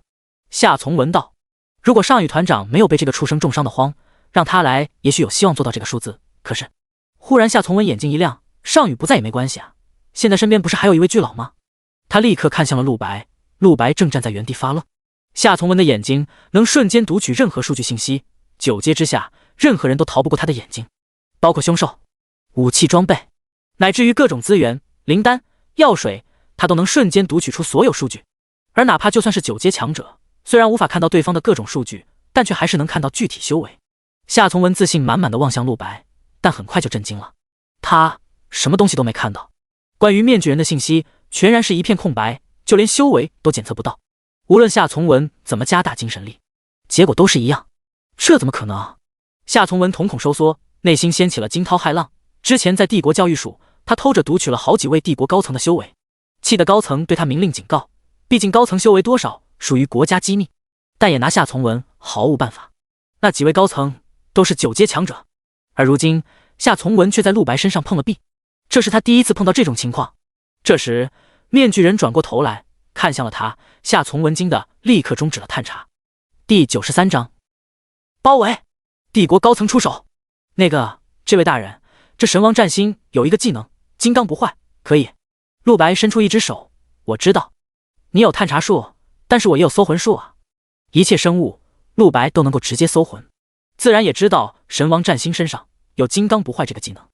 夏从文道：“如果上羽团长没有被这个畜生重伤的慌，让他来也许有希望做到这个数字。可是……”忽然夏从文眼睛一亮，上羽不在也没关系啊，现在身边不是还有一位巨老吗？他立刻看向了陆白，陆白正站在原地发愣。夏从文的眼睛能瞬间读取任何数据信息，9阶之下，任何人都逃不过他的眼睛，包括凶兽、武器装备，乃至于各种资源、灵丹、药水，他都能瞬间读取出所有数据。而哪怕就算是9阶强者，虽然无法看到对方的各种数据，但却还是能看到具体修为。夏从文自信满满的望向陆白，但很快就震惊了，他什么东西都没看到。关于面具人的信息全然是一片空白，就连修为都检测不到。无论夏从文怎么加大精神力，结果都是一样。这怎么可能？夏从文瞳孔收缩，内心掀起了惊涛骇浪。之前在帝国教育署，他偷着读取了好几位帝国高层的修为，气得高层对他明令警告，毕竟高层修为多少属于国家机密，但也拿夏从文毫无办法。那几位高层都是9阶强者，而如今夏从文却在陆白身上碰了壁，这是他第一次碰到这种情况。这时面具人转过头来看向了他，夏从文惊的立刻终止了探查。第93章包围，帝国高层出手。这位大人，这神王战星有一个技能金刚不坏，可以。陆白伸出一只手，我知道你有探查术，但是我也有搜魂术啊。一切生物陆白都能够直接搜魂，自然也知道神王战星身上有金刚不坏这个技能。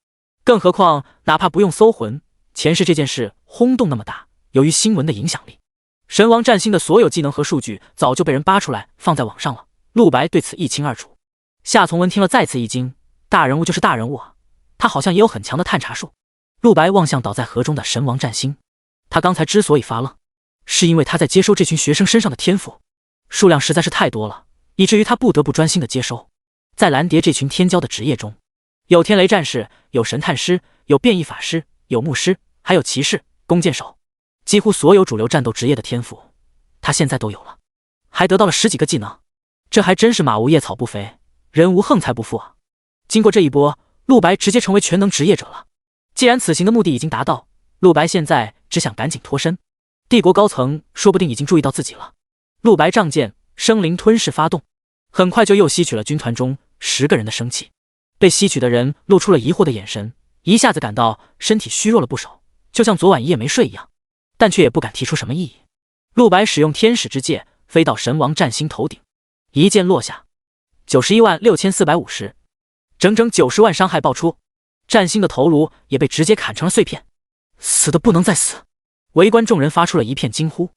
更何况哪怕不用搜魂，前世这件事轰动那么大，由于新闻的影响力，神王战星的所有技能和数据早就被人扒出来放在网上了。陆白对此一清二楚。夏从文听了再次一惊，大人物就是大人物啊，他好像也有很强的探查术。陆白望向倒在河中的神王战星，他刚才之所以发愣，是因为他在接收这群学生身上的天赋数量实在是太多了，以至于他不得不专心的接收。在蓝蝶这群天骄的职业中，有天雷战士，有神探师，有变异法师，有牧师，还有骑士、弓箭手。几乎所有主流战斗职业的天赋，他现在都有了，还得到了10几个技能，这还真是马无夜草不肥，人无横财不富啊！经过这一波，陆白直接成为全能职业者了。既然此行的目的已经达到，陆白现在只想赶紧脱身。帝国高层说不定已经注意到自己了。陆白仗剑生灵吞噬发动，很快就又吸取了军团中10个人的生气。被吸取的人露出了疑惑的眼神，一下子感到身体虚弱了不少，就像昨晚一夜没睡一样，但却也不敢提出什么异议。陆白使用天使之戒飞到神王战星头顶，一剑落下，916450，整整90万伤害爆出，战星的头颅也被直接砍成了碎片。死的不能再死！围观众人发出了一片惊呼，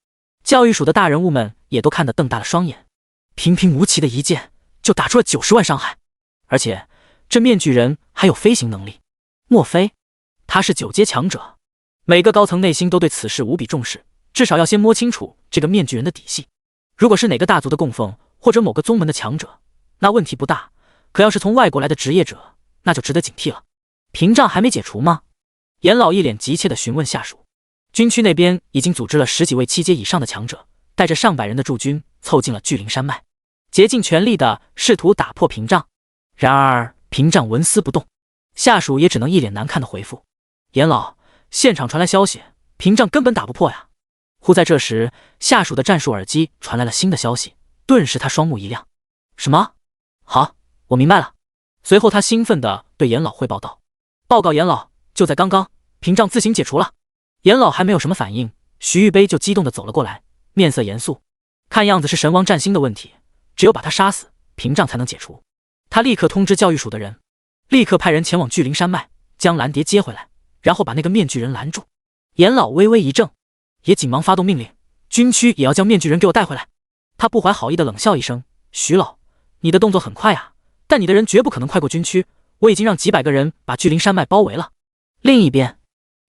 教育署的大人物们也都看得瞪大了双眼。平平无奇的一剑就打出了90万伤害，而且这面具人还有飞行能力，莫非他是9阶强者？每个高层内心都对此事无比重视，至少要先摸清楚这个面具人的底细。如果是哪个大族的供奉，或者某个宗门的强者，那问题不大，可要是从外国来的职业者，那就值得警惕了。屏障还没解除吗？严老一脸急切地询问下属。军区那边已经组织了10几位7阶以上的强者，带着上百人的驻军凑近了巨灵山脉，竭尽全力地试图打破屏障。然而屏障纹丝不动，下属也只能一脸难看的回复：严老，现场传来消息，屏障根本打不破呀。忽在这时，下属的战术耳机传来了新的消息，顿时他双目一亮。什么？好，我明白了。随后他兴奋地对严老汇报道：报告严老，就在刚刚，屏障自行解除了。严老还没有什么反应，徐玉杯就激动地走了过来，面色严肃。看样子是神王战星的问题，只有把他杀死，屏障才能解除。他立刻通知教育署的人，立刻派人前往巨灵山脉，将蓝蝶接回来，然后把那个面具人拦住。严老微微一怔，也紧忙发动命令，军区也要将面具人给我带回来。他不怀好意地冷笑一声：徐老，你的动作很快啊，但你的人绝不可能快过军区，我已经让几百个人把巨灵山脉包围了。另一边，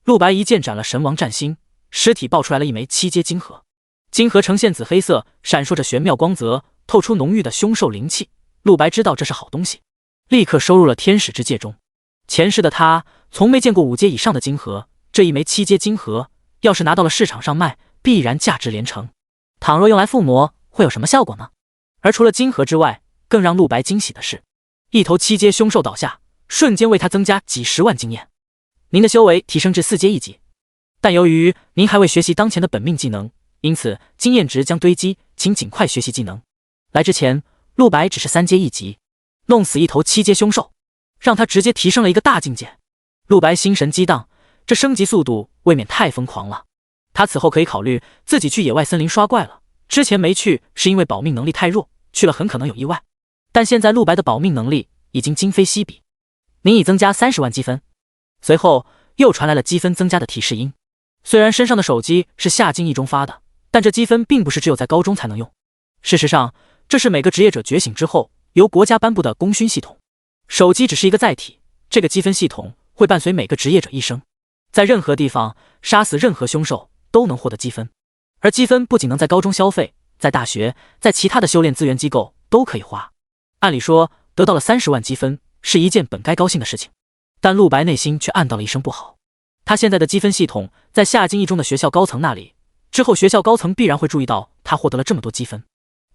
陆白一剑斩了神王战星，尸体爆出来了一枚7阶金核，金核呈现紫黑色，闪烁着玄妙光泽，透出浓郁的凶兽灵气。陆白知道这是好东西，立刻收入了天使之戒中。前世的他从没见过5阶以上的金核，这一枚7阶金核要是拿到了市场上卖，必然价值连城。倘若用来附魔，会有什么效果呢？而除了金核之外，更让陆白惊喜的是，一头7阶凶兽倒下，瞬间为他增加几10万经验。您的修为提升至4阶1级，但由于您还未学习当前的本命技能，因此经验值将堆积，请尽快学习技能。来之前，陆白只是3阶1级，弄死一头7阶凶兽，让他直接提升了一个大境界。陆白心神激荡，这升级速度未免太疯狂了。他此后可以考虑自己去野外森林刷怪了，之前没去是因为保命能力太弱，去了很可能有意外。但现在陆白的保命能力已经今非昔比。您已增加30万积分。随后又传来了积分增加的提示音。虽然身上的手机是夏京一中发的，但这积分并不是只有在高中才能用。事实上，这是每个职业者觉醒之后由国家颁布的功勋系统。手机只是一个载体，这个积分系统会伴随每个职业者一生，在任何地方杀死任何凶兽都能获得积分。而积分不仅能在高中消费，在大学，在其他的修炼资源机构都可以花。按理说，得到了30万积分是一件本该高兴的事情。但陆白内心却暗道了一声不好，他现在的积分系统在夏京一中的学校高层那里，之后学校高层必然会注意到他获得了这么多积分，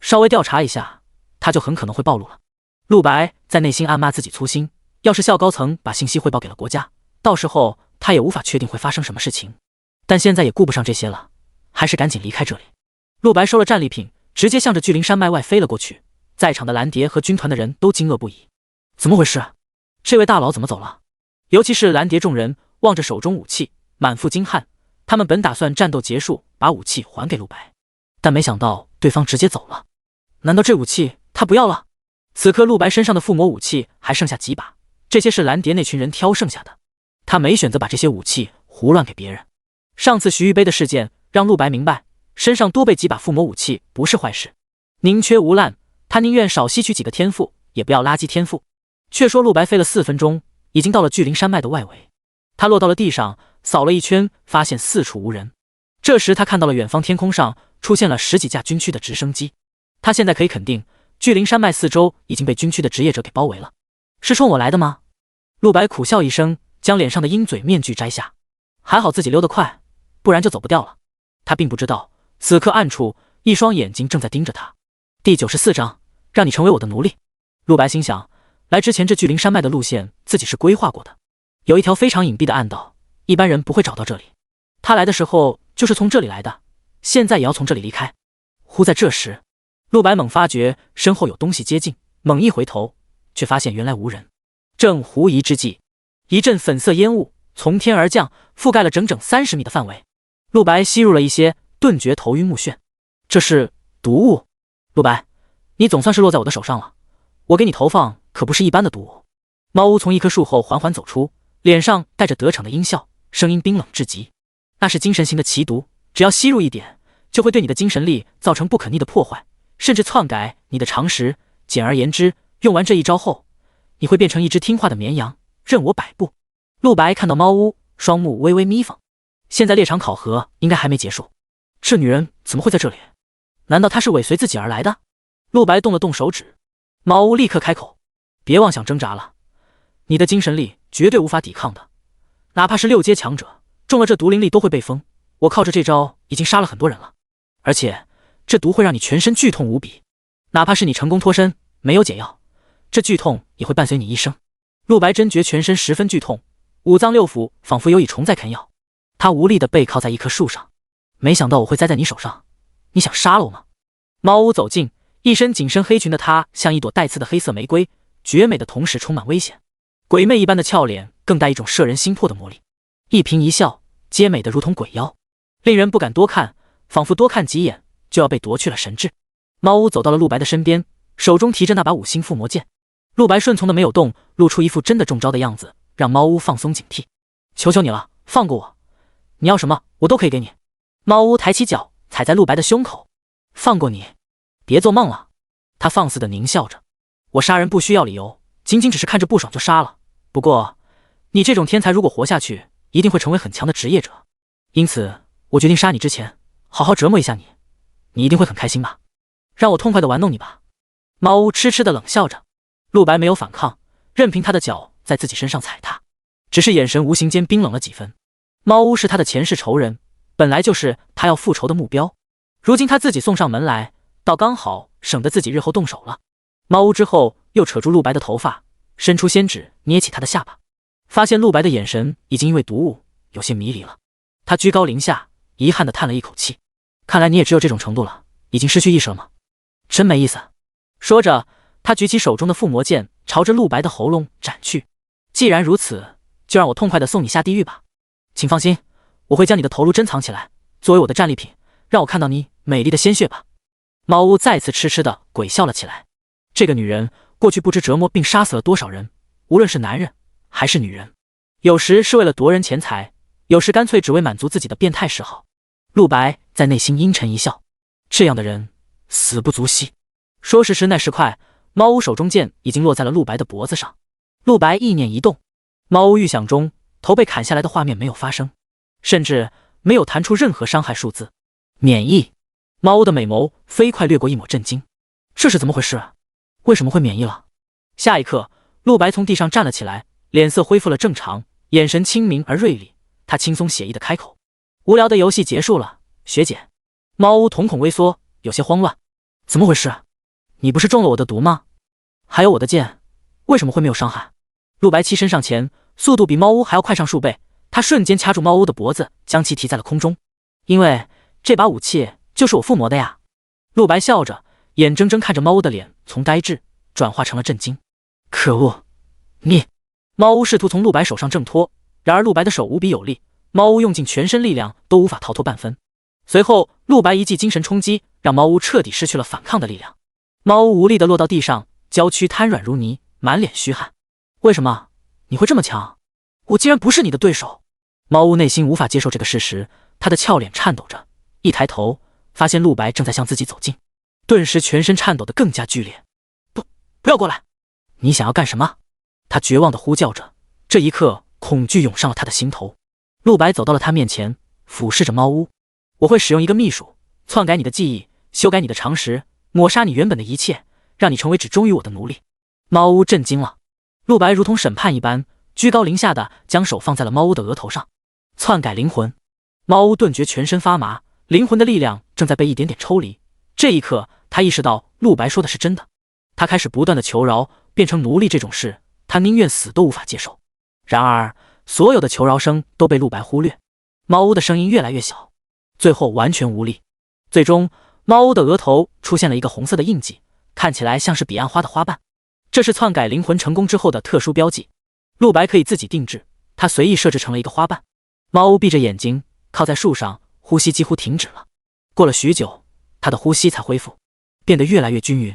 稍微调查一下，他就很可能会暴露了。陆白在内心暗骂自己粗心，要是校高层把信息汇报给了国家，到时候他也无法确定会发生什么事情。但现在也顾不上这些了，还是赶紧离开这里。陆白收了战利品，直接向着巨灵山脉外飞了过去。在场的蓝蝶和军团的人都惊愕不已，怎么回事？这位大佬怎么走了？尤其是蓝蝶众人望着手中武器，满腹惊骇。他们本打算战斗结束把武器还给陆白，但没想到对方直接走了。难道这武器他不要了？此刻陆白身上的附魔武器还剩下几把，这些是蓝蝶那群人挑剩下的，他没选择把这些武器胡乱给别人。上次徐玉杯的事件让陆白明白，身上多备几把附魔武器不是坏事，宁缺毋滥，他宁愿少吸取几个天赋，也不要垃圾天赋。却说陆白飞了4分钟，已经到了巨灵山脉的外围。他落到了地上，扫了一圈，发现四处无人。这时他看到了远方天空上出现了10几架军区的直升机。他现在可以肯定，巨灵山脉四周已经被军区的职业者给包围了。是冲我来的吗？陆白苦笑一声，将脸上的鹰嘴面具摘下。还好自己溜得快，不然就走不掉了。他并不知道，此刻暗处一双眼睛正在盯着他。第94章，让你成为我的奴隶。陆白心想，来之前这巨灵山脉的路线自己是规划过的，有一条非常隐蔽的暗道，一般人不会找到这里。他来的时候就是从这里来的，现在也要从这里离开。忽在这时，陆白猛发觉身后有东西接近，猛一回头，却发现原来无人。正狐疑之际，一阵粉色烟雾从天而降，覆盖了整整30米的范围。陆白吸入了一些，顿觉头晕目眩。这是毒物。陆白，你总算是落在我的手上了，我给你投放可不是一般的毒物。猫屋从一棵树后缓缓走出，脸上带着得逞的阴笑，声音冰冷至极。那是精神型的奇毒，只要吸入一点，就会对你的精神力造成不可逆的破坏，甚至篡改你的常识。简而言之，用完这一招后，你会变成一只听话的绵羊，任我摆布。陆白看到猫屋，双目微微眯缝。现在猎场考核应该还没结束，这女人怎么会在这里？难道她是尾随自己而来的？陆白动了动手指，猫屋立刻开口：别妄想挣扎了，你的精神力绝对无法抵抗的，哪怕是6阶强者中了这毒灵力都会被封。我靠着这招已经杀了很多人了，而且这毒会让你全身剧痛无比，哪怕是你成功脱身，没有解药，这剧痛也会伴随你一生。陆白真觉全身十分剧痛，五脏六腑仿佛有蚁虫在啃咬。他无力地背靠在一棵树上，没想到我会栽在你手上，你想杀了我吗？猫屋走近，一身紧身黑裙的她像一朵带刺的黑色玫瑰，绝美的同时充满危险。鬼魅一般的俏脸更带一种摄人心魄的魔力，一颦一笑皆美得如同鬼妖，令人不敢多看，仿佛多看几眼就要被夺去了神智。猫屋走到了陆白的身边，手中提着那把5星附魔剑。陆白顺从的没有动，露出一副真的中招的样子，让猫屋放松警惕。求求你了，放过我，你要什么我都可以给你。猫屋抬起脚踩在陆白的胸口。放过你？别做梦了。他放肆地狞笑着。我杀人不需要理由，仅仅只是看着不爽就杀了。不过你这种天才如果活下去，一定会成为很强的职业者，因此我决定杀你之前好好折磨一下你，你一定会很开心吧？让我痛快地玩弄你吧。猫屋痴痴地冷笑着。陆白没有反抗，任凭他的脚在自己身上踩踏，只是眼神无形间冰冷了几分。猫屋是他的前世仇人，本来就是他要复仇的目标，如今他自己送上门来，倒刚好省得自己日后动手了。猫屋之后又扯住陆白的头发，伸出仙指捏起他的下巴，发现陆白的眼神已经因为毒物有些迷离了。他居高临下，遗憾地叹了一口气，看来你也只有这种程度了，已经失去意识了吗？真没意思。说着，他举起手中的附魔剑，朝着陆白的喉咙斩去。既然如此，就让我痛快地送你下地狱吧。请放心，我会将你的头颅珍藏起来，作为我的战利品，让我看到你美丽的鲜血吧。猫屋再次痴痴地鬼笑了起来。这个女人过去不知折磨并杀死了多少人，无论是男人还是女人，有时是为了夺人钱财，有时干脆只为满足自己的变态嗜好。陆白在内心阴沉一笑，这样的人死不足惜。说时迟，那时快，猫屋手中剑已经落在了陆白的脖子上。陆白意念一动，猫屋预想中头被砍下来的画面没有发生，甚至没有弹出任何伤害数字。免疫。猫屋的美眸飞快掠过一抹震惊，这是怎么回事？为什么会免疫了？下一刻，陆白从地上站了起来，脸色恢复了正常，眼神清明而锐利。他轻松写意地开口：无聊的游戏结束了，学姐。猫屋瞳孔微缩，有些慌乱。怎么回事？你不是中了我的毒吗？还有我的剑，为什么会没有伤害？陆白欺身上前，速度比猫屋还要快上数倍，他瞬间掐住猫屋的脖子，将其提在了空中。因为这把武器就是我附魔的呀。陆白笑着，眼睁睁看着猫屋的脸从呆滞转化成了震惊。可恶，你！猫屋试图从陆白手上挣脱，然而陆白的手无比有力，猫屋用尽全身力量都无法逃脱半分。随后陆白一记精神冲击，让猫屋彻底失去了反抗的力量。猫屋无力地落到地上，娇躯瘫软如泥，满脸虚汗。为什么你会这么强？我竟然不是你的对手！猫屋内心无法接受这个事实，他的俏脸颤抖着，一抬头发现陆白正在向自己走近，顿时全身颤抖得更加剧烈。不要过来！你想要干什么？他绝望地呼叫着。这一刻，恐惧涌上了他的心头。陆白走到了他面前，俯视着猫屋。我会使用一个秘术，篡改你的记忆，修改你的常识，抹杀你原本的一切，让你成为只忠于我的奴隶。猫屋震惊了。陆白如同审判一般，居高临下的将手放在了猫屋的额头上。篡改灵魂。猫屋顿觉全身发麻，灵魂的力量正在被一点点抽离。这一刻，他意识到陆白说的是真的。他开始不断的求饶，变成奴隶这种事，他宁愿死都无法接受。然而，所有的求饶声都被陆白忽略。猫屋的声音越来越小，最后完全无力。最终，猫屋的额头出现了一个红色的印记，看起来像是彼岸花的花瓣。这是篡改灵魂成功之后的特殊标记。陆白可以自己定制，他随意设置成了一个花瓣。猫屋闭着眼睛，靠在树上，呼吸几乎停止了。过了许久，他的呼吸才恢复，变得越来越均匀。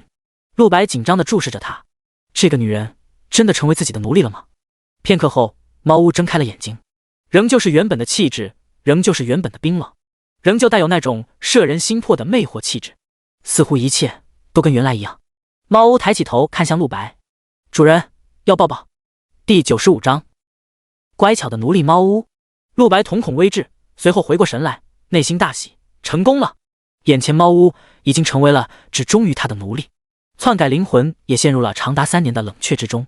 陆白紧张地注视着他，这个女人真的成为自己的奴隶了吗？片刻后，猫屋睁开了眼睛，仍旧是原本的气质，仍旧是原本的冰冷，仍旧带有那种摄人心魄的魅惑气质，似乎一切都跟原来一样。猫屋抬起头看向陆白，主人，要抱抱。第95章，乖巧的奴隶猫屋。陆白瞳孔微滞，随后回过神来，内心大喜，成功了！眼前猫屋已经成为了只忠于他的奴隶，篡改灵魂也陷入了长达3年的冷却之中。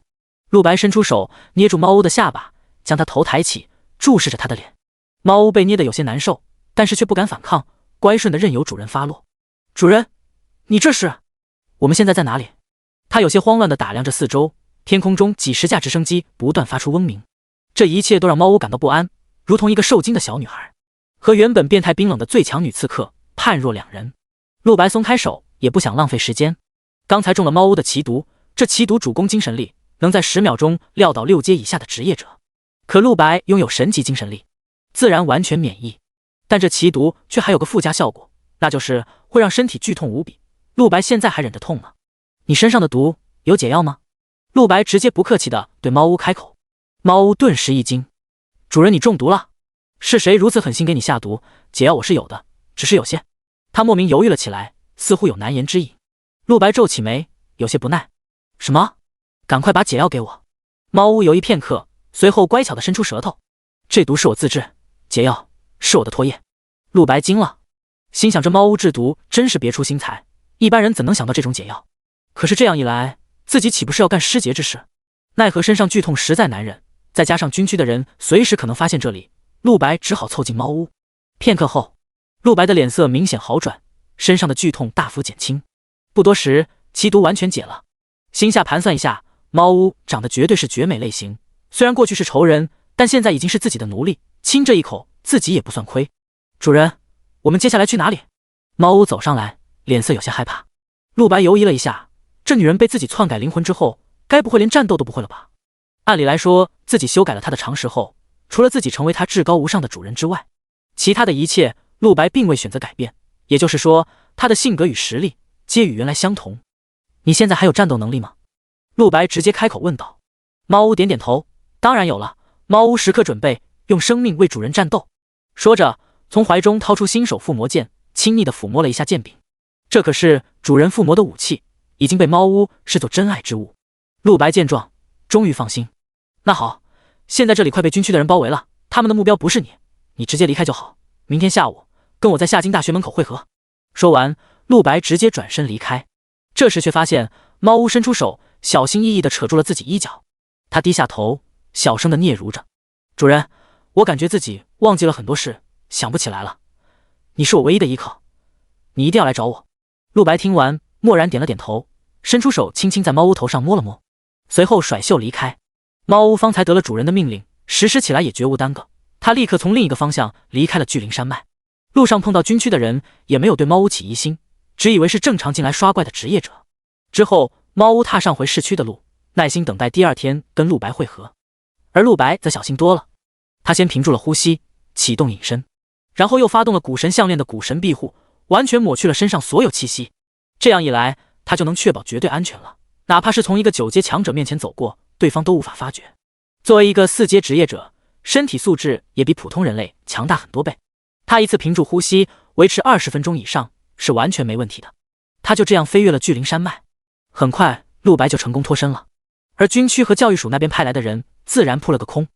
陆白伸出手捏住猫屋的下巴，将他头抬起，注视着他的脸。猫屋被捏得有些难受，但是却不敢反抗，乖顺的任由主人发落。主人，你这是？我们现在在哪里？他有些慌乱地打量着四周，天空中几10架直升机不断发出嗡鸣，这一切都让猫屋感到不安，如同一个受惊的小女孩，和原本变态冰冷的最强女刺客判若两人。陆白松开手，也不想浪费时间。刚才中了猫屋的奇毒，这奇毒主攻精神力，能在10秒钟撂倒6阶以下的职业者。可陆白拥有神级精神力，自然完全免疫。但这奇毒却还有个附加效果，那就是会让身体剧痛无比。陆白现在还忍着痛呢。你身上的毒有解药吗？陆白直接不客气地对猫屋开口。猫屋顿时一惊，主人，你中毒了？是谁如此狠心给你下毒？解药我是有的，只是有限。他莫名犹豫了起来，似乎有难言之隐。陆白皱起眉，有些不耐。什么？赶快把解药给我！猫屋犹豫片刻，随后乖巧地伸出舌头。这毒是我自制，解药是我的唾液。陆白惊了，心想这猫屋制毒真是别出心裁，一般人怎能想到这种解药？可是这样一来，自己岂不是要干失节之事？奈何身上剧痛实在难忍，再加上军区的人随时可能发现这里，陆白只好凑近猫屋。片刻后，陆白的脸色明显好转，身上的剧痛大幅减轻。不多时，奇毒完全解了。心下盘算一下，猫屋长得绝对是绝美类型，虽然过去是仇人，但现在已经是自己的奴隶，亲这一口自己也不算亏。主人，我们接下来去哪里？猫屋走上来，脸色有些害怕。陆白犹疑了一下，这女人被自己篡改灵魂之后，该不会连战斗都不会了吧？按理来说，自己修改了她的常识后，除了自己成为她至高无上的主人之外，其他的一切陆白并未选择改变，也就是说，他的性格与实力皆与原来相同。你现在还有战斗能力吗？陆白直接开口问道。猫屋点点头，当然有了。猫屋时刻准备用生命为主人战斗。说着，从怀中掏出新手附魔剑，亲昵地抚摸了一下剑柄。这可是主人附魔的武器，已经被猫屋视作真爱之物。陆白见状，终于放心。那好，现在这里快被军区的人包围了，他们的目标不是你，你直接离开就好。明天下午跟我在夏京大学门口会合。说完，陆白直接转身离开。这时却发现猫屋伸出手，小心翼翼地扯住了自己衣角。他低下头，小声地嗫嚅着：“主人，我感觉自己忘记了很多事，想不起来了。你是我唯一的依靠，你一定要来找我。”陆白听完，默然点了点头，伸出手轻轻在猫屋头上摸了摸，随后甩袖离开。猫屋方才得了主人的命令，实施起来也绝无耽搁。他立刻从另一个方向离开了巨灵山脉。路上碰到军区的人，也没有对猫屋起疑心，只以为是正常进来刷怪的职业者。之后，猫屋踏上回市区的路，耐心等待第2天跟陆白会合。而陆白则小心多了，他先屏住了呼吸，启动隐身，然后又发动了古神项链的古神庇护，完全抹去了身上所有气息。这样一来，他就能确保绝对安全了，哪怕是从一个9阶强者面前走过，对方都无法发觉。作为一个4阶职业者，身体素质也比普通人类强大很多倍。他一次屏住呼吸，维持20分钟以上是完全没问题的。他就这样飞越了巨灵山脉。很快，陆白就成功脱身了，而军区和教育署那边派来的人自然扑了个空。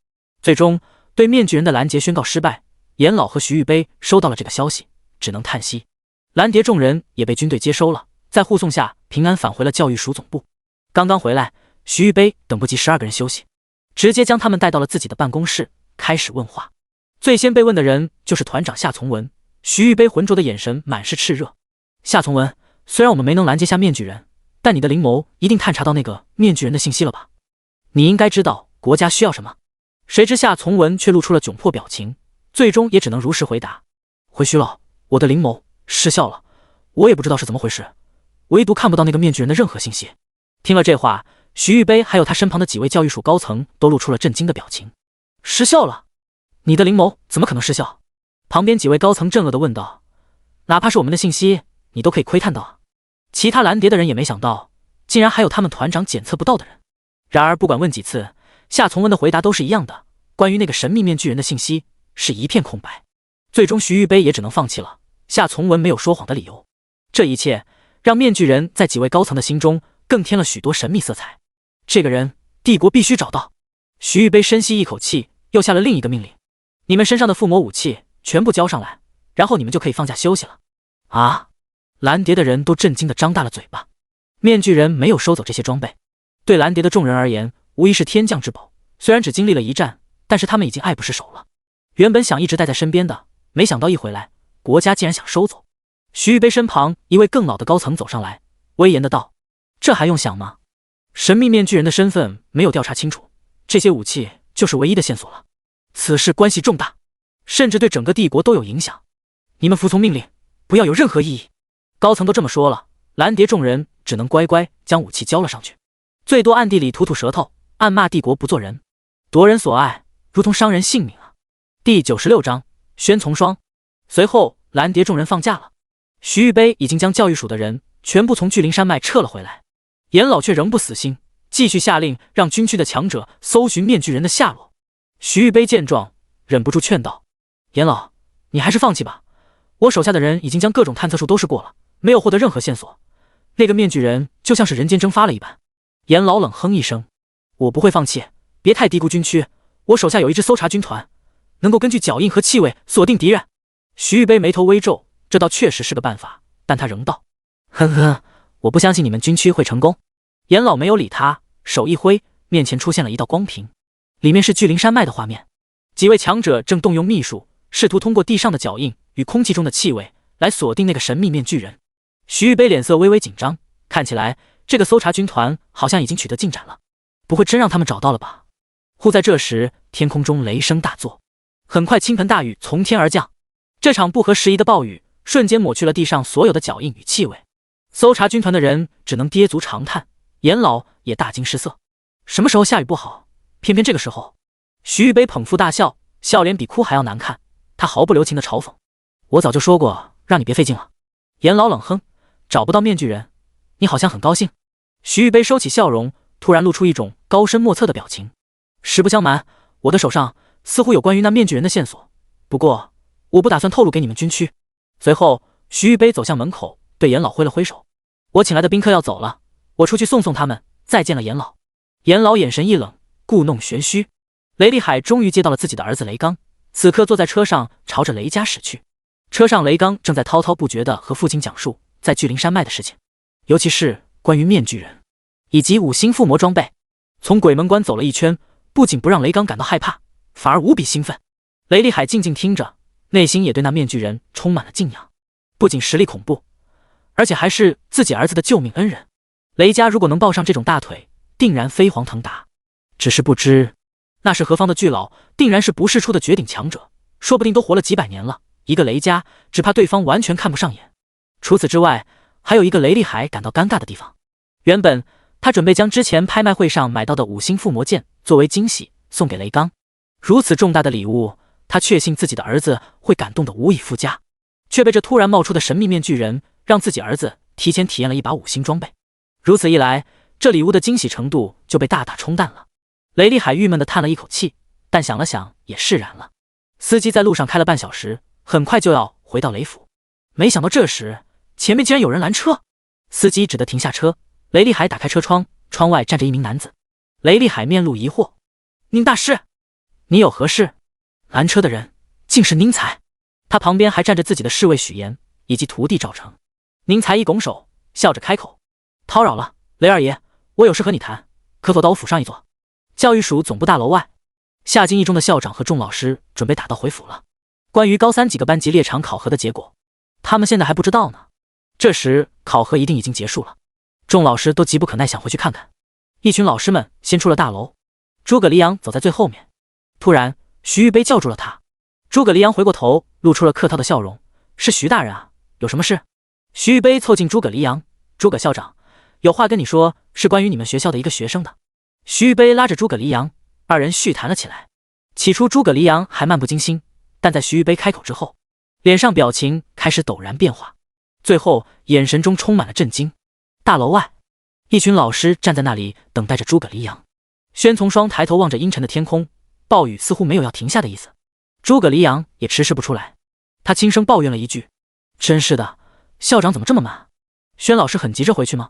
最终，对面具人的拦截宣告失败。严老和徐玉杯收到了这个消息，只能叹息。蓝蝶众人也被军队接收了，在护送下平安返回了教育署总部。刚刚回来，徐玉杯等不及12个人休息，直接将他们带到了自己的办公室，开始问话。最先被问的人就是团长夏从文。徐玉杯浑浊的眼神满是炽热。夏从文，虽然我们没能拦截下面具人，但你的灵眸一定探查到那个面具人的信息了吧？你应该知道国家需要什么。谁知夏从文却露出了窘迫表情，最终也只能如实回答：回虚了，我的灵眸失效了，我也不知道是怎么回事，唯独看不到那个面具人的任何信息。听了这话，徐玉杯还有他身旁的几位教育署高层都露出了震惊的表情。失效了？你的灵眸怎么可能失效？旁边几位高层震愕地问道。哪怕是我们的信息，你都可以窥探到啊。其他蓝蝶的人也没想到，竟然还有他们团长检测不到的人。然而不管问几次，夏从文的回答都是一样的，关于那个神秘面具人的信息是一片空白。最终徐玉杯也只能放弃了夏从文没有说谎的理由。这一切让面具人在几位高层的心中更添了许多神秘色彩。这个人帝国必须找到。徐玉杯深吸一口气，又下了另一个命令：你们身上的附魔武器全部交上来，然后你们就可以放假休息了。啊！蓝蝶的人都震惊地张大了嘴巴。面具人没有收走这些装备，对蓝蝶的众人而言无疑是天降之宝，虽然只经历了一战，但是他们已经爱不释手了。原本想一直带在身边的，没想到一回来国家竟然想收走。徐玉杯身旁一位更老的高层走上来，威严的道：这还用想吗？神秘面具人的身份没有调查清楚，这些武器就是唯一的线索了。此事关系重大，甚至对整个帝国都有影响。你们服从命令，不要有任何异议。高层都这么说了，蓝蝶众人只能乖乖将武器交了上去，最多暗地里吐吐舌头，暗骂帝国不做人，夺人所爱，如同伤人性命啊。第96章宣从双。随后蓝蝶众人放假了，徐玉杯已经将教育署的人全部从巨灵山脉撤了回来。严老却仍不死心，继续下令让军区的强者搜寻面具人的下落。徐玉杯见状忍不住劝道：严老，你还是放弃吧，我手下的人已经将各种探测术都试过了，没有获得任何线索，那个面具人就像是人间蒸发了一般。严老冷哼一声：我不会放弃，别太低估军区，我手下有一支搜查军团，能够根据脚印和气味锁定敌人。徐玉杯眉头微皱，这倒确实是个办法，但他仍道：呵呵，我不相信你们军区会成功。严老没有理他，手一挥，面前出现了一道光屏，里面是巨灵山脉的画面。几位强者正动用秘术，试图通过地上的脚印与空气中的气味来锁定那个神秘面具人。徐玉杯脸色微微紧张，看起来这个搜查军团好像已经取得进展了，不会真让他们找到了吧？忽在这时，天空中雷声大作，很快倾盆大雨从天而降。这场不合时宜的暴雨瞬间抹去了地上所有的脚印与气味，搜查军团的人只能跌足长叹，严老也大惊失色。什么时候下雨不好，偏偏这个时候？徐玉杯捧腹大笑，笑脸比哭还要难看，他毫不留情的嘲讽：我早就说过让你别费劲了。严老冷哼：找不到面具人，你好像很高兴。徐玉杯收起笑容，突然露出一种高深莫测的表情。实不相瞒，我的手上似乎有关于那面具人的线索，不过我不打算透露给你们军区。随后徐玉杯走向门口，对严老挥了挥手：我请来的宾客要走了，我出去送送他们，再见了严老。严老眼神一冷，故弄玄虚。雷厉海终于接到了自己的儿子雷刚，此刻坐在车上朝着雷家驶去。车上雷刚正在滔滔不绝地和父亲讲述在巨灵山脉的事情，尤其是关于面具人以及5星附魔装备。从鬼门关走了一圈，不仅不让雷刚感到害怕，反而无比兴奋。雷厉海静静听着，内心也对那面具人充满了敬仰，不仅实力恐怖，而且还是自己儿子的救命恩人。雷家如果能抱上这种大腿，定然飞黄腾达。只是不知那是何方的巨老，定然是不世出的绝顶强者，说不定都活了几百年了。一个雷家，只怕对方完全看不上眼。除此之外，还有一个雷厉海感到尴尬的地方。原本他准备将之前拍卖会上买到的5星附魔剑作为惊喜送给雷刚，如此重大的礼物，他确信自己的儿子会感动得无以复加，却被这突然冒出的神秘面具人让自己儿子提前体验了一把5星装备。如此一来，这礼物的惊喜程度就被大大冲淡了。雷厉海郁闷地叹了一口气，但想了想也释然了。司机在路上开了半小时，很快就要回到雷府。没想到这时前面竟然有人拦车，司机只得停下车。雷厉海打开车窗，窗外站着一名男子。雷厉海面露疑惑：宁大师，你有何事？拦车的人竟是宁财，他旁边还站着自己的侍卫许岩以及徒弟赵成。宁财一拱手，笑着开口：叨扰了，雷二爷，我有事和你谈，可否到我府上一坐？教育署总部大楼外，夏京一中的校长和众老师准备打道回府了。关于高三几个班级列场考核的结果，他们现在还不知道呢。这时考核一定已经结束了，众老师都急不可耐想回去看看。一群老师们先出了大楼，诸葛黎阳走在最后面。突然，徐玉杯叫住了他。诸葛黎阳回过头，露出了客套的笑容：“是徐大人啊，有什么事？”徐玉杯凑近诸葛黎阳：“诸葛校长，有话跟你说，是关于你们学校的一个学生的。”徐玉杯拉着诸葛黎阳，二人叙谈了起来。起初诸葛黎阳还漫不经心，但在徐玉杯开口之后，脸上表情开始陡然变化，最后眼神中充满了震惊。大楼外，一群老师站在那里等待着诸葛黎阳。宣从双抬头望着阴沉的天空，暴雨似乎没有要停下的意思。诸葛黎阳也迟迟不出来，他轻声抱怨了一句：“真是的，校长怎么这么慢？宣老师很急着回去吗？”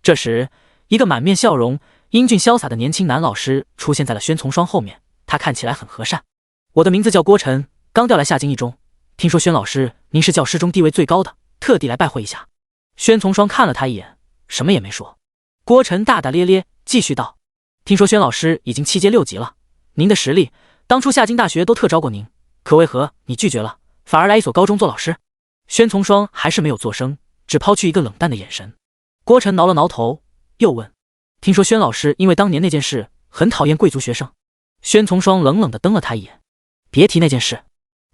这时，一个满面笑容、英俊潇洒的年轻男老师出现在了宣从双后面，他看起来很和善。“我的名字叫郭晨，刚调来夏京一中，听说宣老师您是教师中地位最高的，特地来拜会一下。”宣从双看了他一眼，什么也没说。郭晨大大咧咧继续道：“听说宣老师已经7届6级了，您的实力，当初夏京大学都特招过您，可为何你拒绝了，反而来一所高中做老师？”宣从双还是没有作声，只抛去一个冷淡的眼神。郭晨挠了挠头，又问：“听说宣老师因为当年那件事很讨厌贵族学生？”宣从双冷冷地瞪了他一眼：“别提那件事。”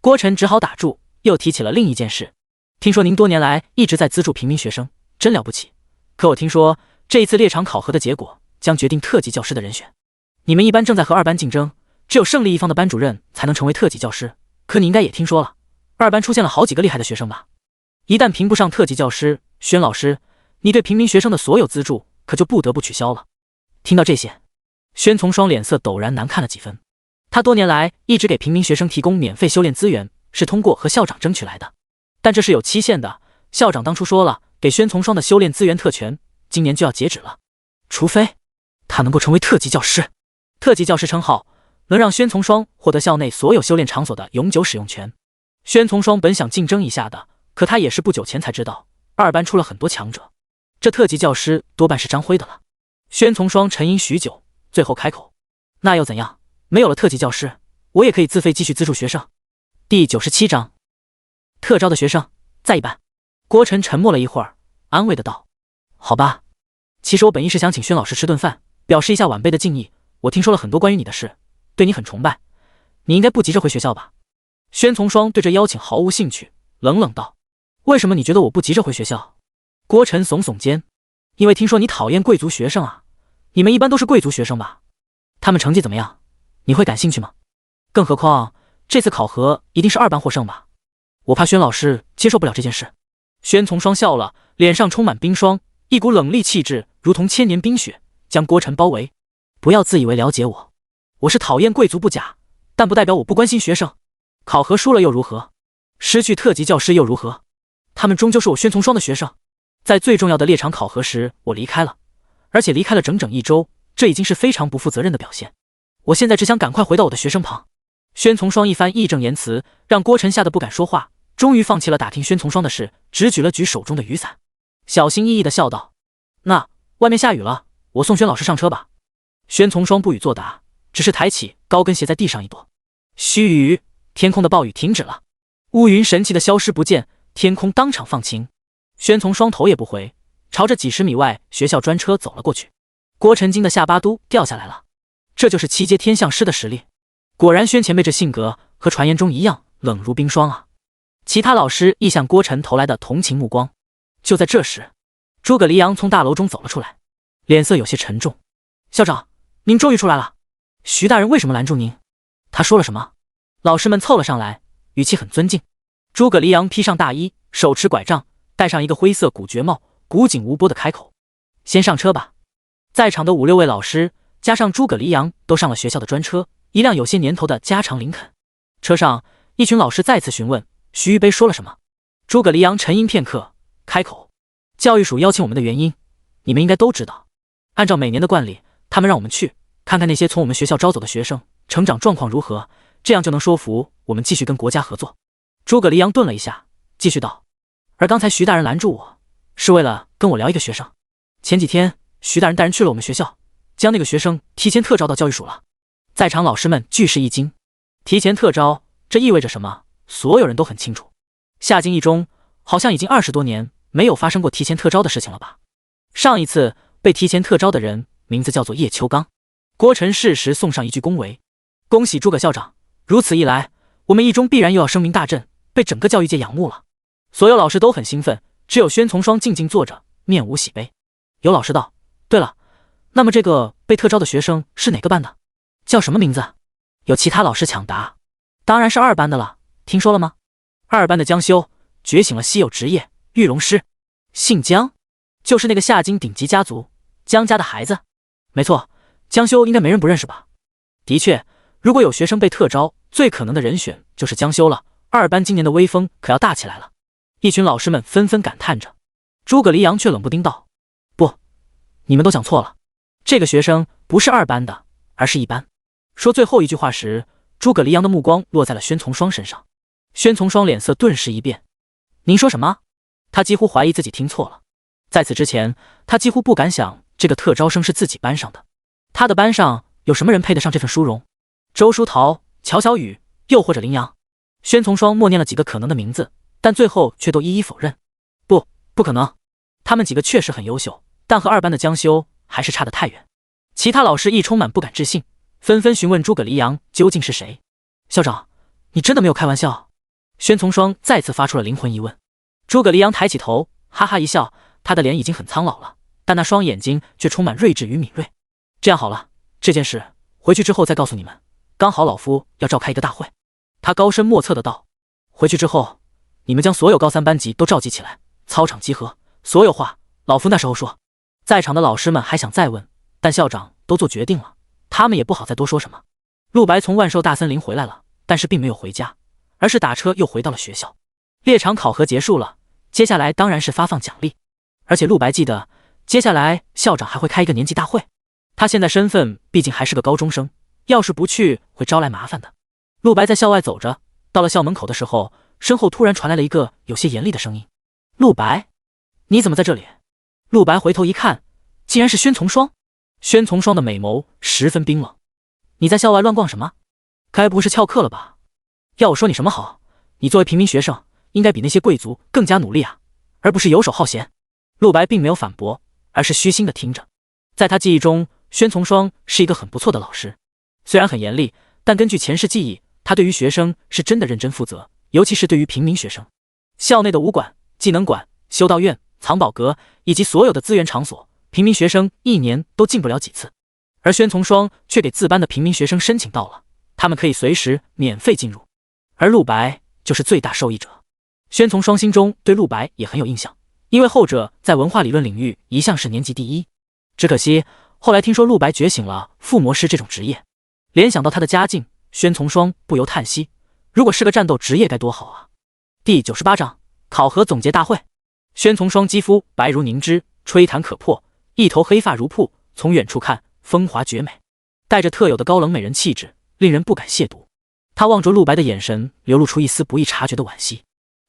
郭晨只好打住，又提起了另一件事：“听说您多年来一直在资助平民学生，真了不起。可我听说这一次列场考核的结果将决定特级教师的人选。你们一班正在和2班竞争，只有胜利一方的班主任才能成为特级教师。可你应该也听说了，2班出现了好几个厉害的学生吧？一旦评不上特级教师，宣老师，你对平民学生的所有资助可就不得不取消了。”听到这些，宣从双脸色陡然难看了几分。他多年来一直给平民学生提供免费修炼资源，是通过和校长争取来的，但这是有期限的。校长当初说了，给宣从双的修炼资源特权，今年就要截止了，除非他能够成为特级教师。特级教师称号能让宣从双获得校内所有修炼场所的永久使用权。宣从双本想竞争一下的，可他也是不久前才知道2班出了很多强者，这特级教师多半是张辉的了。宣从双沉吟许久，最后开口：“那又怎样？没有了特级教师，我也可以自费继续资助学生。”第97章，特招的学生在一班。郭晨沉默了一会儿，安慰的道：“好吧，其实我本意是想请宣老师吃顿饭，表示一下晚辈的敬意。我听说了很多关于你的事，对你很崇拜，你应该不急着回学校吧？”宣从双对这邀请毫无兴趣，冷冷道：“为什么你觉得我不急着回学校？”郭晨耸耸肩：“因为听说你讨厌贵族学生啊，你们一般都是贵族学生吧？他们成绩怎么样？你会感兴趣吗？更何况这次考核一定是2班获胜吧？我怕宣老师接受不了这件事。”宣从双笑了，脸上充满冰霜，一股冷厉气质如同千年冰雪将郭晨包围。“不要自以为了解我，我是讨厌贵族不假，但不代表我不关心学生。考核输了又如何？失去特级教师又如何？他们终究是我宣从双的学生。在最重要的列场考核时我离开了，而且离开了整整1周，这已经是非常不负责任的表现。我现在只想赶快回到我的学生旁。”宣从双一番义正言辞，让郭晨吓得不敢说话，终于放弃了打听宣从双的事，只举了举手中的雨伞，小心翼翼地笑道：“那外面下雨了，我送宣老师上车吧。”宣从双不予作答，只是抬起高跟鞋在地上一跺。须臾，天空的暴雨停止了，乌云神奇的消失不见，天空当场放晴。宣从双头也不回，朝着几10米外学校专车走了过去。郭晨惊的下巴都掉下来了，这就是7阶天象师的实力。果然宣前辈这性格和传言中一样冷如冰霜啊。其他老师亦向郭晨投来的同情目光。就在这时，诸葛黎阳从大楼中走了出来，脸色有些沉重：“校长，您终于出来了。徐大人为什么拦住您？他说了什么？”老师们凑了上来，语气很尊敬。诸葛黎阳披上大衣，手持拐杖，戴上一个灰色古爵帽，古井无波的开口：“先上车吧。”在场的5、6位老师加上诸葛黎阳都上了学校的专车，一辆有些年头的加长林肯。车上，一群老师再次询问徐玉杯说了什么。诸葛黎阳沉吟片刻，开口：“教育署邀请我们的原因，你们应该都知道。按照每年的惯例，他们让我们去看看那些从我们学校招走的学生成长状况如何，这样就能说服我们继续跟国家合作。”诸葛黎阳顿了一下，继续道：“而刚才徐大人拦住我，是为了跟我聊一个学生。前几天徐大人带人去了我们学校，将那个学生提前特招到教育署了。”在场老师们俱是一惊，提前特招，这意味着什么？所有人都很清楚，夏京一中好像已经20多年没有发生过提前特招的事情了吧？上一次被提前特招的人名字叫做叶秋刚。郭晨适时送上一句恭维：“恭喜诸葛校长，如此一来，我们一中必然又要声名大振，被整个教育界仰慕了。”所有老师都很兴奋，只有宣从双静静坐着，面无喜悲。有老师道：“对了，那么这个被特招的学生是哪个班的？叫什么名字？”有其他老师抢答：“当然是2班的了，听说了吗？2班的江修觉醒了稀有职业御龙师，姓江，就是那个夏京顶级家族江家的孩子。没错，江修应该没人不认识吧？的确，如果有学生被特招，最可能的人选就是江修了。2班今年的威风可要大起来了。”一群老师们纷纷感叹着。诸葛黎阳却冷不丁道：“不，你们都讲错了，这个学生不是2班的，而是1班。”说最后一句话时，诸葛黎阳的目光落在了宣从双身上。宣从双脸色顿时一变：“您说什么？”他几乎怀疑自己听错了。在此之前，他几乎不敢想这个特招生是自己班上的。他的班上有什么人配得上这份殊荣？周书桃、乔小雨，又或者林阳？宣从双默念了几个可能的名字，但最后却都一一否认。不可能，他们几个确实很优秀，但和2班的江修还是差得太远。其他老师亦充满不敢置信，纷纷询问诸葛黎阳究竟是谁。校长，你真的没有开玩笑？宣从双再次发出了灵魂疑问。诸葛黎阳抬起头，哈哈一笑，他的脸已经很苍老了，但那双眼睛却充满睿智与敏锐。这样好了，这件事回去之后再告诉你们，刚好老夫要召开一个大会。他高深莫测的道：“回去之后，你们将所有高3班级都召集起来，操场集合，所有话老夫那时候说。”在场的老师们还想再问，但校长都做决定了，他们也不好再多说什么。陆白从万寿大森林回来了，但是并没有回家，而是打车又回到了学校。猎场考核结束了，接下来当然是发放奖励，而且陆白记得接下来校长还会开一个年级大会。他现在身份毕竟还是个高中生，要是不去会招来麻烦的。陆白在校外走着，到了校门口的时候，身后突然传来了一个有些严厉的声音：“陆白，你怎么在这里？”陆白回头一看，竟然是宣从双。宣从双的美眸十分冰冷：“你在校外乱逛什么？该不是翘课了吧？要我说你什么好？你作为平民学生，应该比那些贵族更加努力啊，而不是游手好闲。”陆白并没有反驳，而是虚心的听着。在他记忆中，宣从双是一个很不错的老师，虽然很严厉，但根据前世记忆，他对于学生是真的认真负责，尤其是对于平民学生。校内的武馆、技能馆、修道院、藏宝阁以及所有的资源场所，平民学生1年都进不了几次，而宣从双却给自班的平民学生申请到了，他们可以随时免费进入，而陆白就是最大受益者。宣从双心中对陆白也很有印象，因为后者在文化理论领域一向是年级第一。只可惜后来听说陆白觉醒了附魔师这种职业，联想到他的家境，宣从双不由叹息，如果是个战斗职业该多好啊。第98章考核总结大会。宣从双肌肤白如凝脂，吹弹可破，一头黑发如瀑，从远处看风华绝美，带着特有的高冷美人气质，令人不敢亵渎。他望着陆白的眼神流露出一丝不易察觉的惋惜，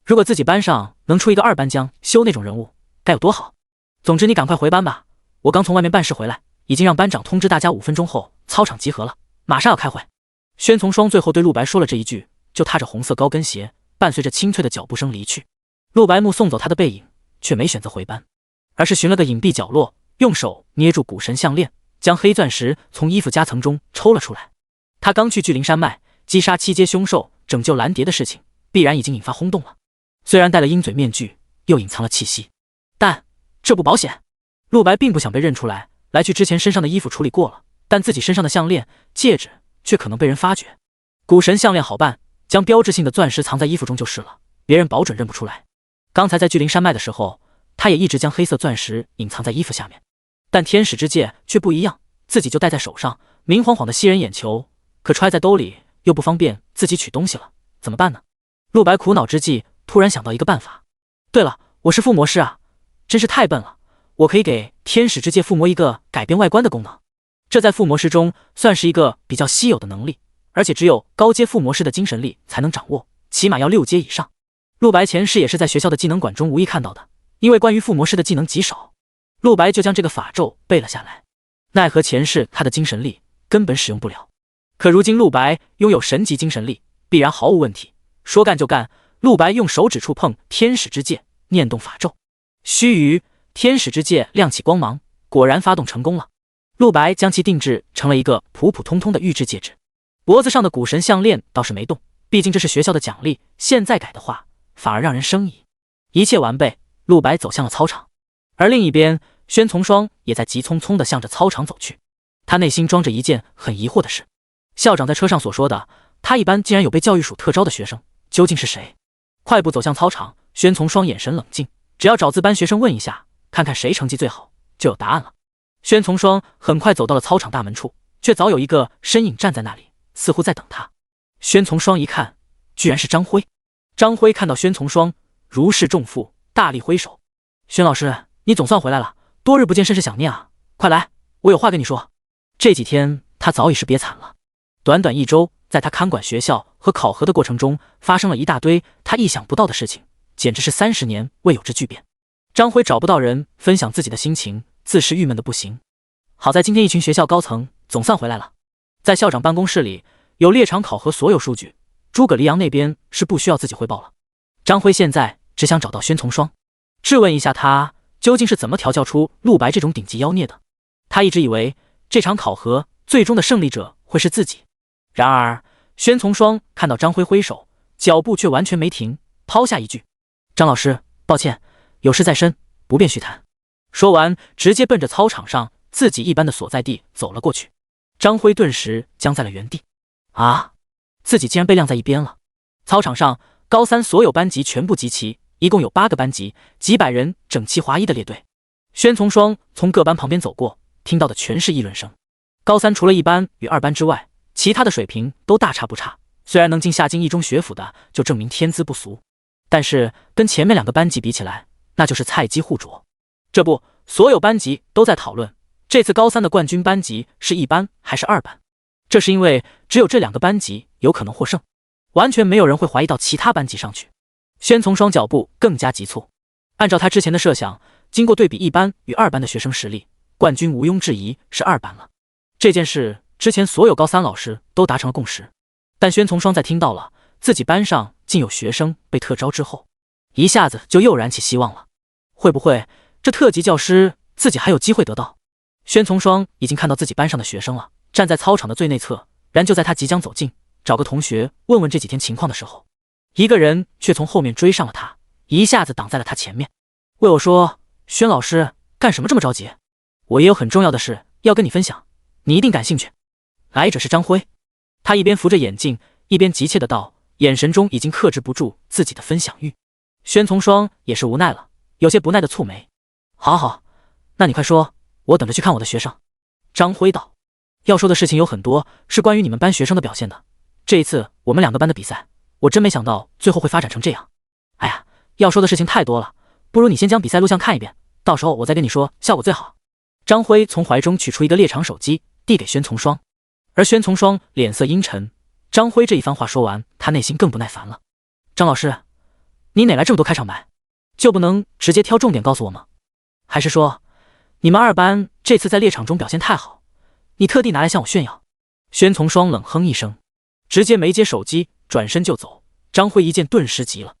如果自己班上能出一个2班江修那种人物，该有多好。总之你赶快回班吧，我刚从外面办事回来，已经让班长通知大家5分钟后操场集合了，马上要开会。宣从双最后对陆白说了这一句，就踏着红色高跟鞋，伴随着清脆的脚步声离去。陆白目送走他的背影，却没选择回班，而是寻了个隐蔽角落，用手捏住古神项链，将黑钻石从衣服夹层中抽了出来。他刚去巨灵山脉击杀7阶凶兽，拯救蓝蝶的事情，必然已经引发轰动了。虽然戴了鹰嘴面具，又隐藏了气息，但这不保险。陆白并不想被认出来，来去之前身上的衣服处理过了，但自己身上的项链、戒指却可能被人发觉。古神项链好办，将标志性的钻石藏在衣服中就是了，别人保准认不出来。刚才在巨灵山脉的时候，他也一直将黑色钻石隐藏在衣服下面，但天使之戒却不一样，自己就戴在手上，明晃晃的吸人眼球，可揣在兜里又不方便自己取东西了，怎么办呢？陆白苦恼之际，突然想到一个办法。对了，我是附魔师啊，真是太笨了，我可以给天使之戒附魔一个改变外观的功能，这在附魔师中算是一个比较稀有的能力，而且只有高阶附魔师的精神力才能掌握，起码要6阶以上。陆白前世也是在学校的技能馆中无意看到的，因为关于附魔师的技能极少，陆白就将这个法咒背了下来。奈何前世他的精神力根本使用不了，可如今陆白拥有神级精神力，必然毫无问题。说干就干，陆白用手指触碰天使之戒，念动法咒。须臾，天使之戒亮起光芒，果然发动成功了。陆白将其定制成了一个普普通通的玉质戒指，脖子上的古神项链倒是没动，毕竟这是学校的奖励，现在改的话反而让人生疑。一切完备，陆白走向了操场，而另一边，宣从双也在急匆匆地向着操场走去。他内心装着一件很疑惑的事：校长在车上所说的他一班竟然有被教育署特招的学生，究竟是谁？快步走向操场，宣从双眼神冷静，只要找自班学生问一下，看看谁成绩最好，就有答案了。宣从双很快走到了操场大门处，却早有一个身影站在那里，似乎在等他。宣从双一看，居然是张辉。张辉看到宣从双，如释重负，大力挥手：“宣老师，你总算回来了，多日不见，甚是想念啊！快来，我有话跟你说。”这几天他早已是憋惨了，短短1周，在他看管学校和考核的过程中，发生了一大堆他意想不到的事情，简直是30年未有之巨变。张辉找不到人分享自己的心情，自是郁闷的不行。好在今天一群学校高层总算回来了，在校长办公室里有猎场考核所有数据，诸葛黎阳那边是不需要自己汇报了。张辉现在只想找到宣从双，质问一下他究竟是怎么调教出陆白这种顶级妖孽的。他一直以为这场考核最终的胜利者会是自己，然而宣从双看到张辉挥手，脚步却完全没停，抛下一句：“张老师，抱歉，有事在身，不便叙谈。”说完，直接奔着操场上自己一班的所在地走了过去。张辉顿时僵在了原地。啊，自己竟然被晾在一边了。操场上，高3所有班级全部集齐，一共有8个班级，几百人整齐划一的列队。宣从双从各班旁边走过，听到的全是议论声。高3除了1班与2班之外，其他的水平都大差不差。虽然能进夏京一中学府的，就证明天资不俗，但是跟前面2个班级比起来，那就是菜鸡互啄。这不，所有班级都在讨论这次高3的冠军班级是1班还是2班。这是因为只有这2个班级有可能获胜，完全没有人会怀疑到其他班级上去。宣从双脚步更加急促，按照他之前的设想，经过对比1班与2班的学生实力，冠军毋庸置疑是2班了。这件事之前所有高3老师都达成了共识，但宣从双在听到了自己班上竟有学生被特招之后，一下子就又燃起希望了。会不会这特级教师自己还有机会得到？宣从双已经看到自己班上的学生了，站在操场的最内侧。然就在他即将走近，找个同学问问这几天情况的时候，一个人却从后面追上了他，一下子挡在了他前面。为我说：“宣老师，干什么这么着急？我也有很重要的事要跟你分享，你一定感兴趣。”来者是张辉，他一边扶着眼镜，一边急切的道，眼神中已经克制不住自己的分享欲。宣从双也是无奈了，有些不耐的蹙眉：“好好，那你快说，我等着去看我的学生。”张辉道：“要说的事情有很多，是关于你们班学生的表现的。这一次我们2个班的比赛，我真没想到最后会发展成这样。哎呀，要说的事情太多了，不如你先将比赛录像看一遍，到时候我再跟你说，效果最好。”张辉从怀中取出一个猎场手机，递给宣从双，而宣从双脸色阴沉。张辉这一番话说完，他内心更不耐烦了：“张老师，你哪来这么多开场白？就不能直接挑重点告诉我吗？还是说你们2班这次在猎场中表现太好，你特地拿来向我炫耀？”宣从双冷哼一声，直接没接手机，转身就走。张辉一见顿时急了：“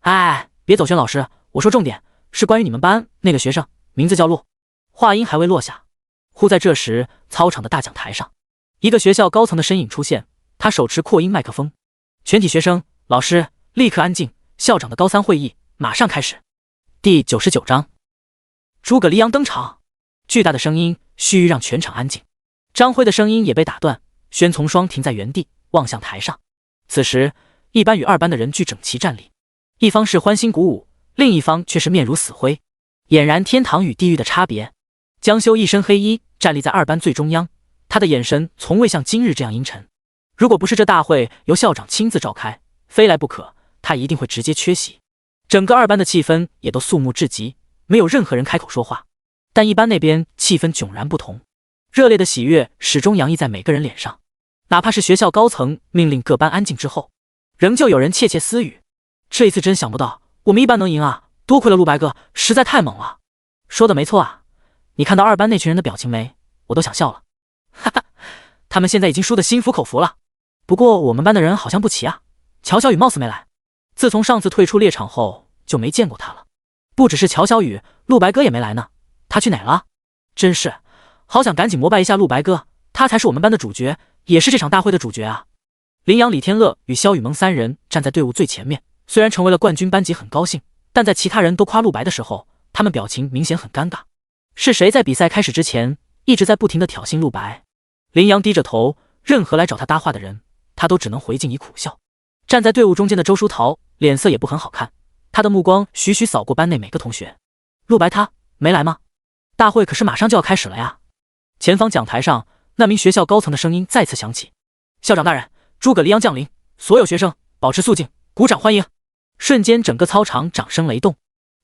哎，别走，宣老师，我说重点是关于你们班那个学生，名字叫陆。”话音还未落下，忽在这时，操场的大讲台上，一个学校高层的身影出现，他手持扩音麦克风：“全体学生、老师，立刻安静，校长的高3会议马上开始。”第99章，诸葛黎阳登场。巨大的声音须臾让全场安静，张辉的声音也被打断。宣从双停在原地，望向台上。此时1班与2班的人俱整齐站立，一方是欢欣鼓舞，另一方却是面如死灰，俨然天堂与地狱的差别。江修一身黑衣站立在2班最中央，他的眼神从未像今日这样阴沉。如果不是这大会由校长亲自召开，非来不可，他一定会直接缺席。整个2班的气氛也都肃穆至极，没有任何人开口说话。但1班那边气氛迥然不同，热烈的喜悦始终洋溢在每个人脸上。哪怕是学校高层命令各班安静之后，仍旧有人窃窃私语：“这一次真想不到我们1班能赢啊，多亏了陆白哥，实在太猛了。”说的没错啊，你看到2班那群人的表情没？我都想笑了。哈哈，他们现在已经输得心服口服了。不过我们班的人好像不齐啊，乔小雨貌似没来。自从上次退出猎场后，就没见过他了。不只是乔小雨，陆白哥也没来呢。他去哪了？真是，好想赶紧膜拜一下陆白哥，他才是我们班的主角，也是这场大会的主角啊！林阳、李天乐与肖雨萌三人站在队伍最前面，虽然成为了冠军班级很高兴，但在其他人都夸陆白的时候，他们表情明显很尴尬。是谁在比赛开始之前一直在不停地挑衅陆白？林阳低着头，任何来找他搭话的人，他都只能回敬以苦笑。站在队伍中间的周书桃脸色也不很好看，他的目光徐徐扫过班内每个同学。陆白他没来吗？大会可是马上就要开始了呀！前方讲台上，那名学校高层的声音再次响起：“校长大人，诸葛黎阳降临，所有学生保持肃静，鼓掌欢迎！”瞬间，整个操场掌声雷动。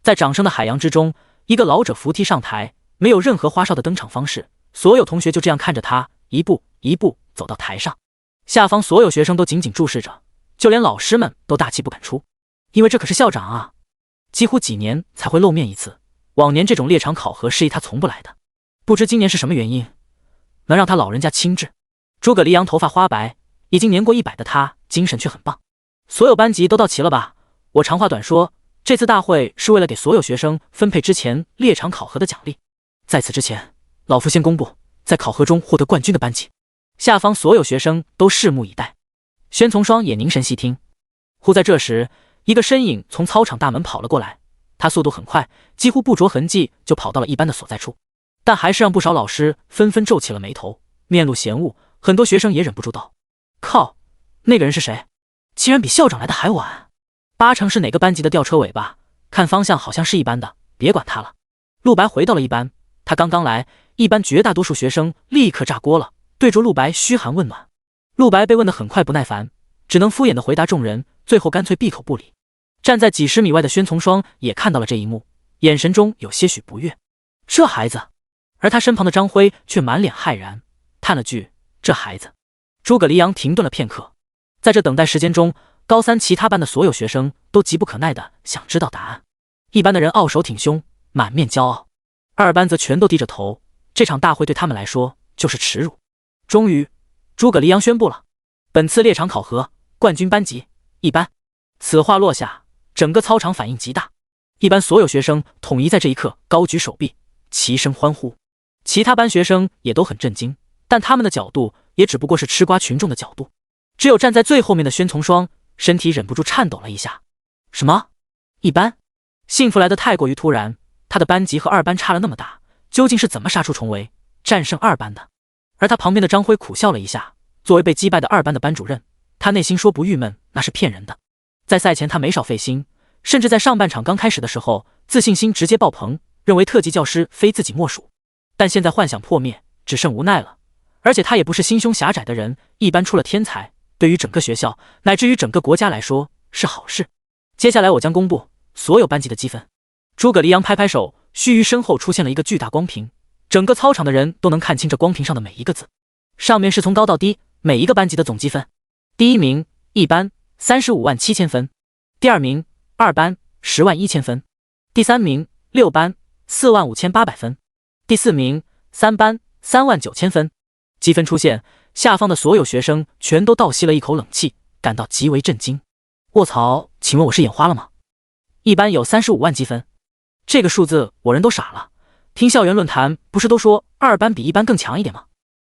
在掌声的海洋之中，一个老者扶梯上台，没有任何花哨的登场方式，所有同学就这样看着他一步一步走到台上。下方所有学生都紧紧注视着，就连老师们都大气不敢出，因为这可是校长啊，几乎几年才会露面一次。往年这种猎场考核示意他从不来的，不知今年是什么原因，能让他老人家亲至。诸葛黎阳头发花白，已经年过100的他精神却很棒。所有班级都到齐了吧？我长话短说，这次大会是为了给所有学生分配之前猎场考核的奖励。在此之前，老夫先公布在考核中获得冠军的班级。下方所有学生都拭目以待，宣从双也凝神细听。忽在这时，一个身影从操场大门跑了过来，他速度很快，几乎不着痕迹就跑到了一班的所在处，但还是让不少老师纷纷皱起了眉头，面露嫌恶。很多学生也忍不住道：“靠，那个人是谁？竟然比校长来的还晚，八成是哪个班级的吊车尾巴，看方向好像是一班的，别管他了。”陆白回到了一班，他刚刚来，一班绝大多数学生立刻炸锅了，对着陆白嘘寒问暖。陆白被问得很快不耐烦，只能敷衍地回答众人，最后干脆闭口不理。站在几十米外的宣从双也看到了这一幕，眼神中有些许不悦。这孩子，而他身旁的张辉却满脸骇然，叹了句：“这孩子。”诸葛黎阳停顿了片刻，在这等待时间中，高三其他班的所有学生都急不可耐地想知道答案。一班的人傲首挺胸，满面骄傲；二班则全都低着头，这场大会对他们来说就是耻辱。终于，诸葛黎阳宣布了本次猎场考核冠军班级一班。此话落下，整个操场反应极大，一班所有学生统一在这一刻高举手臂，齐声欢呼。其他班学生也都很震惊，但他们的角度也只不过是吃瓜群众的角度。只有站在最后面的宣从双，身体忍不住颤抖了一下。什么？一班？幸福来得太过于突然，他的班级和二班差了那么大，究竟是怎么杀出重围，战胜二班的？而他旁边的张辉苦笑了一下，作为被击败的二班的班主任，他内心说不郁闷那是骗人的。在赛前他没少费心，甚至在上半场刚开始的时候，自信心直接爆棚，认为特级教师非自己莫属。但现在幻想破灭，只剩无奈了。而且他也不是心胸狭窄的人，一般出了天才，对于整个学校乃至于整个国家来说是好事。接下来我将公布所有班级的积分。诸葛黎阳拍拍手，须臾身后出现了一个巨大光屏，整个操场的人都能看清这光屏上的每一个字，上面是从高到低每一个班级的总积分。第一名一班357000分，第二名二班101000分，第三名六班45800分，第四名三班39000分。积分出现，下方的所有学生全都倒吸了一口冷气，感到极为震惊。卧槽，请问我是眼花了吗？一班有35万积分，这个数字我人都傻了。听校园论坛不是都说二班比一班更强一点吗？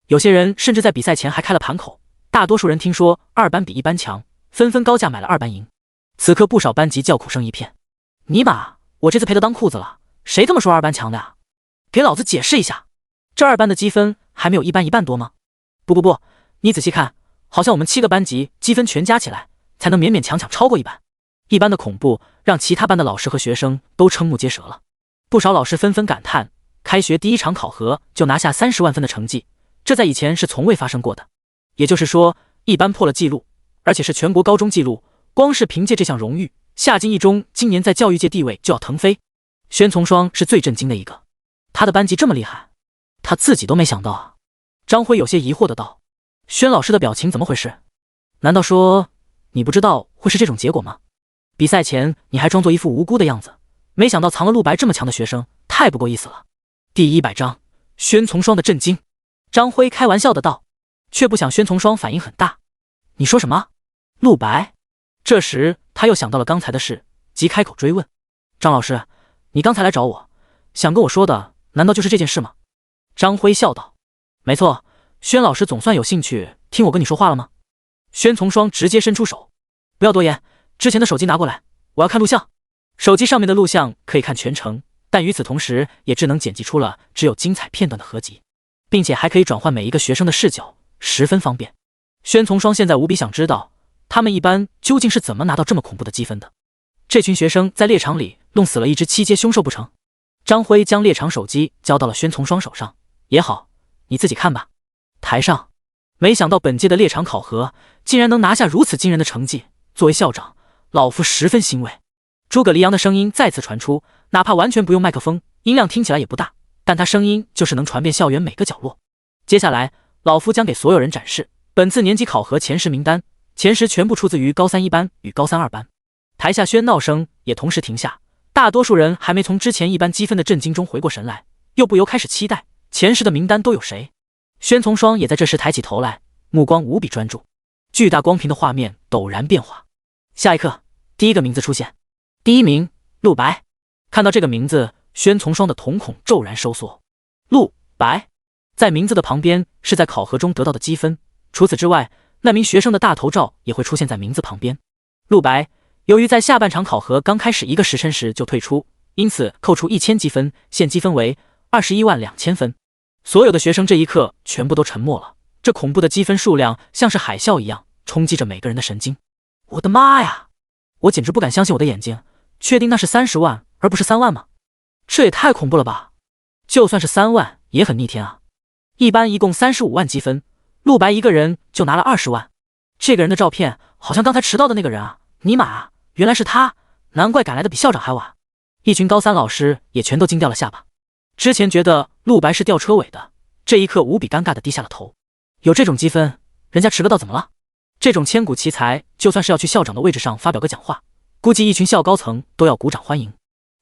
有些人甚至在比赛前还开了盘口，大多数人听说二班比一班强，纷纷高价买了二班赢。此刻不少班级叫苦声一片。尼玛，我这次赔得当裤子了，谁他妈说二班强的呀？给老子解释一下，这二班的积分还没有一班一半多吗？不，你仔细看，好像我们7个班级积分全加起来才能勉勉强强超过一班。一班的恐怖让其他班的老师和学生都瞠目结舌了。不少老师纷纷感叹，开学第一场考核就拿下30万分的成绩，这在以前是从未发生过的。也就是说，一班破了纪录，而且是全国高中纪录。光是凭借这项荣誉，夏津一中今年在教育界地位就要腾飞。宣从双是最震惊的一个，他的班级这么厉害，他自己都没想到啊。张辉有些疑惑的道：“宣老师的表情怎么回事？难道说你不知道会是这种结果吗？比赛前你还装作一副无辜的样子，没想到藏了陆白这么强的学生，太不够意思了。”第100章，宣从双的震惊。张辉开玩笑的道，却不想宣从双反应很大。你说什么？陆白？这时他又想到了刚才的事，即开口追问：“张老师，你刚才来找我，想跟我说的难道就是这件事吗？”张辉笑道：“没错，轩老师总算有兴趣听我跟你说话了吗？”轩从双直接伸出手：“不要多言，之前的手机拿过来，我要看录像。”手机上面的录像可以看全程，但与此同时也智能剪辑出了只有精彩片段的合集，并且还可以转换每一个学生的视角，十分方便。轩从双现在无比想知道，他们一班究竟是怎么拿到这么恐怖的积分的。这群学生在猎场里弄死了一只7阶凶兽不成？张辉将猎场手机交到了轩从双手上，也好，你自己看吧。台上，没想到本届的猎场考核竟然能拿下如此惊人的成绩，作为校长，老夫十分欣慰。诸葛黎阳的声音再次传出，哪怕完全不用麦克风，音量听起来也不大，但他声音就是能传遍校园每个角落。接下来，老夫将给所有人展示本次年级考核前10名单，前10全部出自于高3一班与高3二班。台下喧闹声也同时停下，大多数人还没从之前一班积分的震惊中回过神来，又不由开始期待前10的名单都有谁。轩从双也在这时抬起头来，目光无比专注。巨大光屏的画面陡然变化，下一刻，第一个名字出现。第1名，陆白。看到这个名字，轩从双的瞳孔骤然收缩。陆白，在名字的旁边是在考核中得到的积分，除此之外，那名学生的大头照也会出现在名字旁边。陆白，由于在下半场考核刚开始1个时辰时就退出，因此扣除1000积分，现积分为212000分。所有的学生这一刻全部都沉默了，这恐怖的积分数量像是海啸一样冲击着每个人的神经。我的妈呀！我简直不敢相信我的眼睛，确定那是30万而不是3万吗？这也太恐怖了吧！就算是3万也很逆天啊！一班一共35万积分，陆白一个人就拿了20万。这个人的照片好像刚才迟到的那个人啊！尼玛啊，原来是他，难怪赶来的比校长还晚。一群高3老师也全都惊掉了下巴。之前觉得陆白是吊车尾的，这一刻无比尴尬的低下了头。有这种积分，人家迟个到怎么了？这种千古奇才，就算是要去校长的位置上发表个讲话，估计一群校高层都要鼓掌欢迎。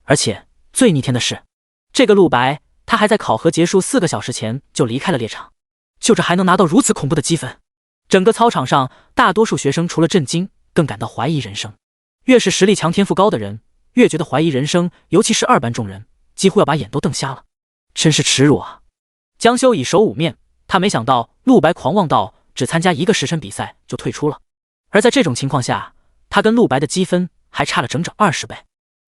而且最逆天的是，这个陆白他还在考核结束4个小时前就离开了猎场，就这还能拿到如此恐怖的积分。整个操场上大多数学生除了震惊，更感到怀疑人生。越是实力强天赋高的人，越觉得怀疑人生，尤其是2班众人，几乎要把眼都瞪瞎了。真是耻辱啊！江修以手捂面，他没想到陆白狂妄到只参加1个时辰比赛就退出了，而在这种情况下，他跟陆白的积分还差了整整20倍。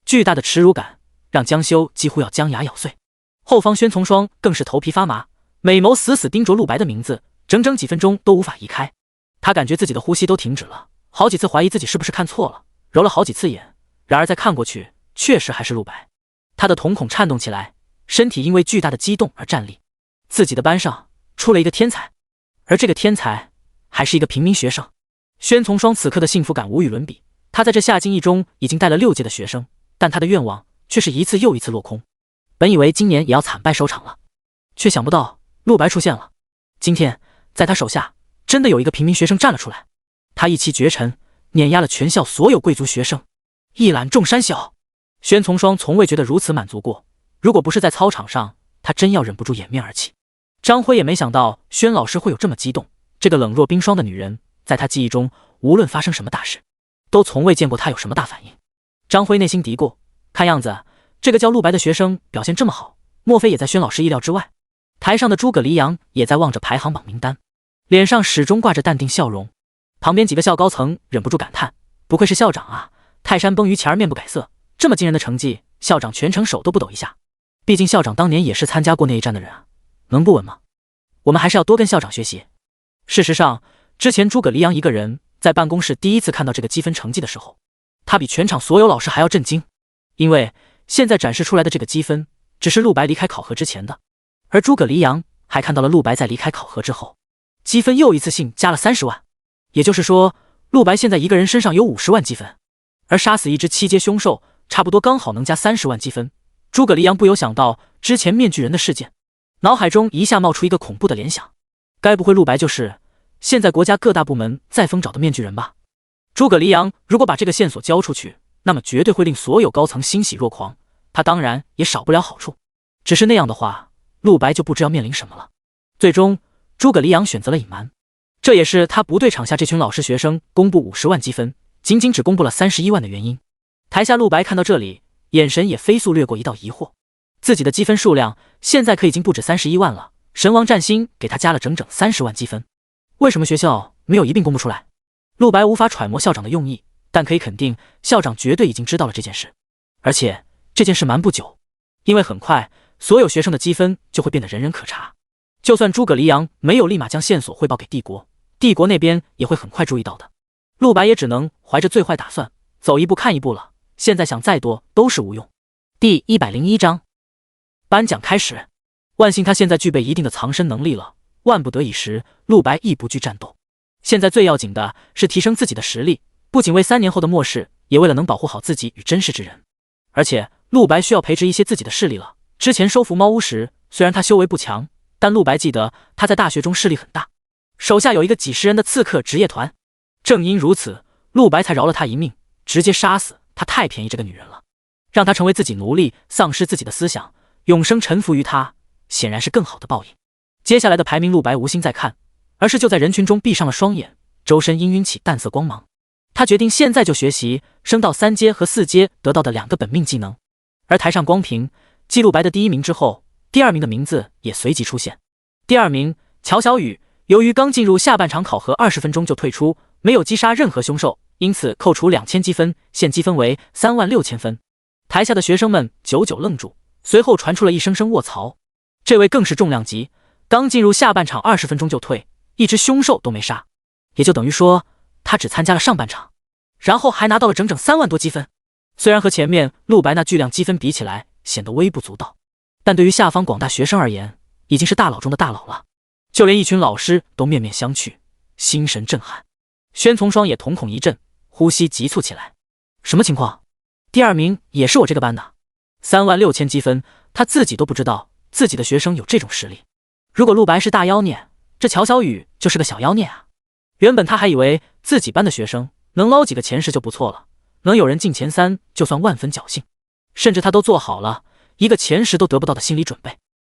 巨大的耻辱感让江修几乎要将牙咬碎。后方轩从双更是头皮发麻，美眸死死盯着陆白的名字，整整几分钟都无法移开。他感觉自己的呼吸都停止了，好几次怀疑自己是不是看错了，揉了好几次眼，然而再看过去，确实还是陆白。他的瞳孔颤动起来，身体因为巨大的激动而站立。自己的班上出了一个天才，而这个天才还是一个平民学生。轩从双此刻的幸福感无与伦比，他在这夏津一中已经带了6届的学生，但他的愿望却是一次又一次落空。本以为今年也要惨败收场了，却想不到陆白出现了。今天在他手下真的有一个平民学生站了出来，他一骑绝尘，碾压了全校所有贵族学生，一览众山小。轩从双从未觉得如此满足过，如果不是在操场上，他真要忍不住掩面而泣。张辉也没想到轩老师会有这么激动，这个冷若冰霜的女人，在他记忆中无论发生什么大事，都从未见过她有什么大反应。张辉内心嘀咕，看样子这个叫陆白的学生表现这么好，莫非也在轩老师意料之外。台上的诸葛黎阳也在望着排行榜名单，脸上始终挂着淡定笑容。旁边几个校高层忍不住感叹，不愧是校长啊，泰山崩于前而面不改色，这么惊人的成绩，校长全程手都不抖一下。毕竟校长当年也是参加过那一战的人啊，能不稳吗？我们还是要多跟校长学习。事实上，之前诸葛黎阳一个人在办公室第一次看到这个积分成绩的时候，他比全场所有老师还要震惊，因为现在展示出来的这个积分只是陆白离开考核之前的，而诸葛黎阳还看到了陆白在离开考核之后，积分又一次性加了30万，也就是说，陆白现在一个人身上有50万积分，而杀死一只7阶凶兽，差不多刚好能加30万积分。诸葛黎阳不由想到之前面具人的事件，脑海中一下冒出一个恐怖的联想，该不会陆白就是现在国家各大部门在疯找的面具人吧？诸葛黎阳如果把这个线索交出去，那么绝对会令所有高层欣喜若狂，他当然也少不了好处。只是那样的话，陆白就不知要面临什么了。最终，诸葛黎阳选择了隐瞒，这也是他不对场下这群老师学生公布50万积分，仅仅只公布了31万的原因。台下陆白看到这里，眼神也飞速掠过一道疑惑，自己的积分数量现在可已经不止31万了，神王占星给他加了整整30万积分，为什么学校没有一并公布出来？陆白无法揣摩校长的用意，但可以肯定校长绝对已经知道了这件事，而且这件事瞒不久，因为很快所有学生的积分就会变得人人可查，就算诸葛黎阳没有立马将线索汇报给帝国，帝国那边也会很快注意到的。陆白也只能怀着最坏打算，走一步看一步了，现在想再多都是无用。第101章颁奖开始。万幸他现在具备一定的藏身能力了，万不得已时，陆白亦不惧战斗。现在最要紧的是提升自己的实力，不仅为3年后的末世，也为了能保护好自己与真实之人。而且陆白需要培植一些自己的势力了。之前收服猫屋时，虽然他修为不强，但陆白记得他在大学中势力很大，手下有一个几十人的刺客职业团。正因如此，陆白才饶了他一命，直接杀死他，太便宜这个女人了，让他成为自己奴隶，丧失自己的思想，永生臣服于他，显然是更好的报应。接下来的排名陆白无心再看，而是就在人群中闭上了双眼，周身氤氲起淡色光芒。他决定现在就学习升到3阶和4阶得到的2个本命技能。而台上光屏继陆白的第1名之后，第2名的名字也随即出现。第2名乔小雨，由于刚进入下半场考核20分钟就退出，没有击杀任何凶兽，因此扣除2000积分，现积分为36000分。台下的学生们久久愣住，随后传出了一声声卧槽。这位更是重量级，刚进入下半场20分钟就退，一只凶兽都没杀，也就等于说他只参加了上半场，然后还拿到了整整3万多积分。虽然和前面陆白那巨量积分比起来显得微不足道，但对于下方广大学生而言，已经是大佬中的大佬了。就连一群老师都面面相觑，心神震撼。宣从双也瞳孔一震，呼吸急促起来。什么情况？第2名也是我这个班的，36000积分，他自己都不知道自己的学生有这种实力。如果陆白是大妖孽，这乔小雨就是个小妖孽啊！原本他还以为自己班的学生能捞几个前10就不错了，能有人进前3就算万分侥幸，甚至他都做好了一个前10都得不到的心理准备。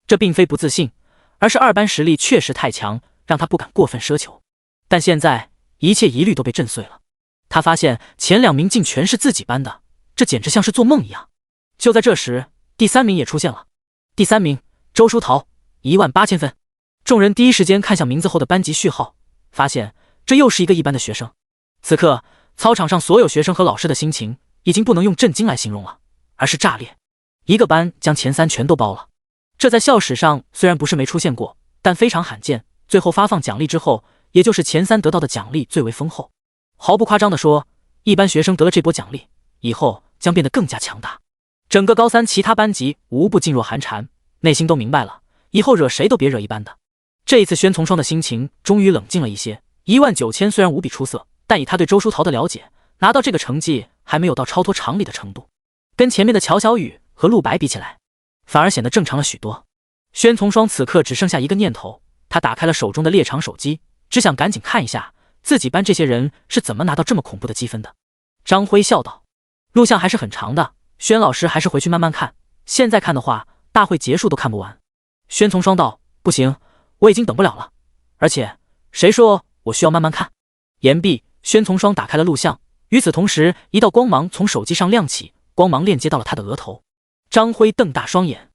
这并非不自信，而是2班实力确实太强，让他不敢过分奢求。但现在一切疑虑都被震碎了，他发现前2名竟全是自己班的，这简直像是做梦一样。就在这时，第3名也出现了。第3名周书桃，18000分。众人第一时间看向名字后的班级序号，发现这又是一个一班的学生。此刻操场上所有学生和老师的心情已经不能用震惊来形容了，而是炸裂。一个班将前3全都包了，这在校史上虽然不是没出现过，但非常罕见。最后发放奖励之后，也就是前3得到的奖励最为丰厚。毫不夸张地说，一班学生得了这波奖励以后将变得更加强大。整个高3其他班级无不噤若寒蝉，内心都明白了，以后惹谁都别惹一班的。这一次宣从双的心情终于冷静了一些，19000虽然无比出色，但以他对周书桃的了解，拿到这个成绩还没有到超脱常理的程度，跟前面的乔小雨和陆白比起来，反而显得正常了许多。宣从双此刻只剩下一个念头，他打开了手中的猎场手机，只想赶紧看一下自己班这些人是怎么拿到这么恐怖的积分的。张辉笑道：录像还是很长的，宣老师还是回去慢慢看，现在看的话大会结束都看不完。宣从双道：不行，我已经等不了了，而且谁说我需要慢慢看？言毕，宣从双打开了录像，与此同时一道光芒从手机上亮起，光芒链接到了他的额头。张辉瞪大双眼：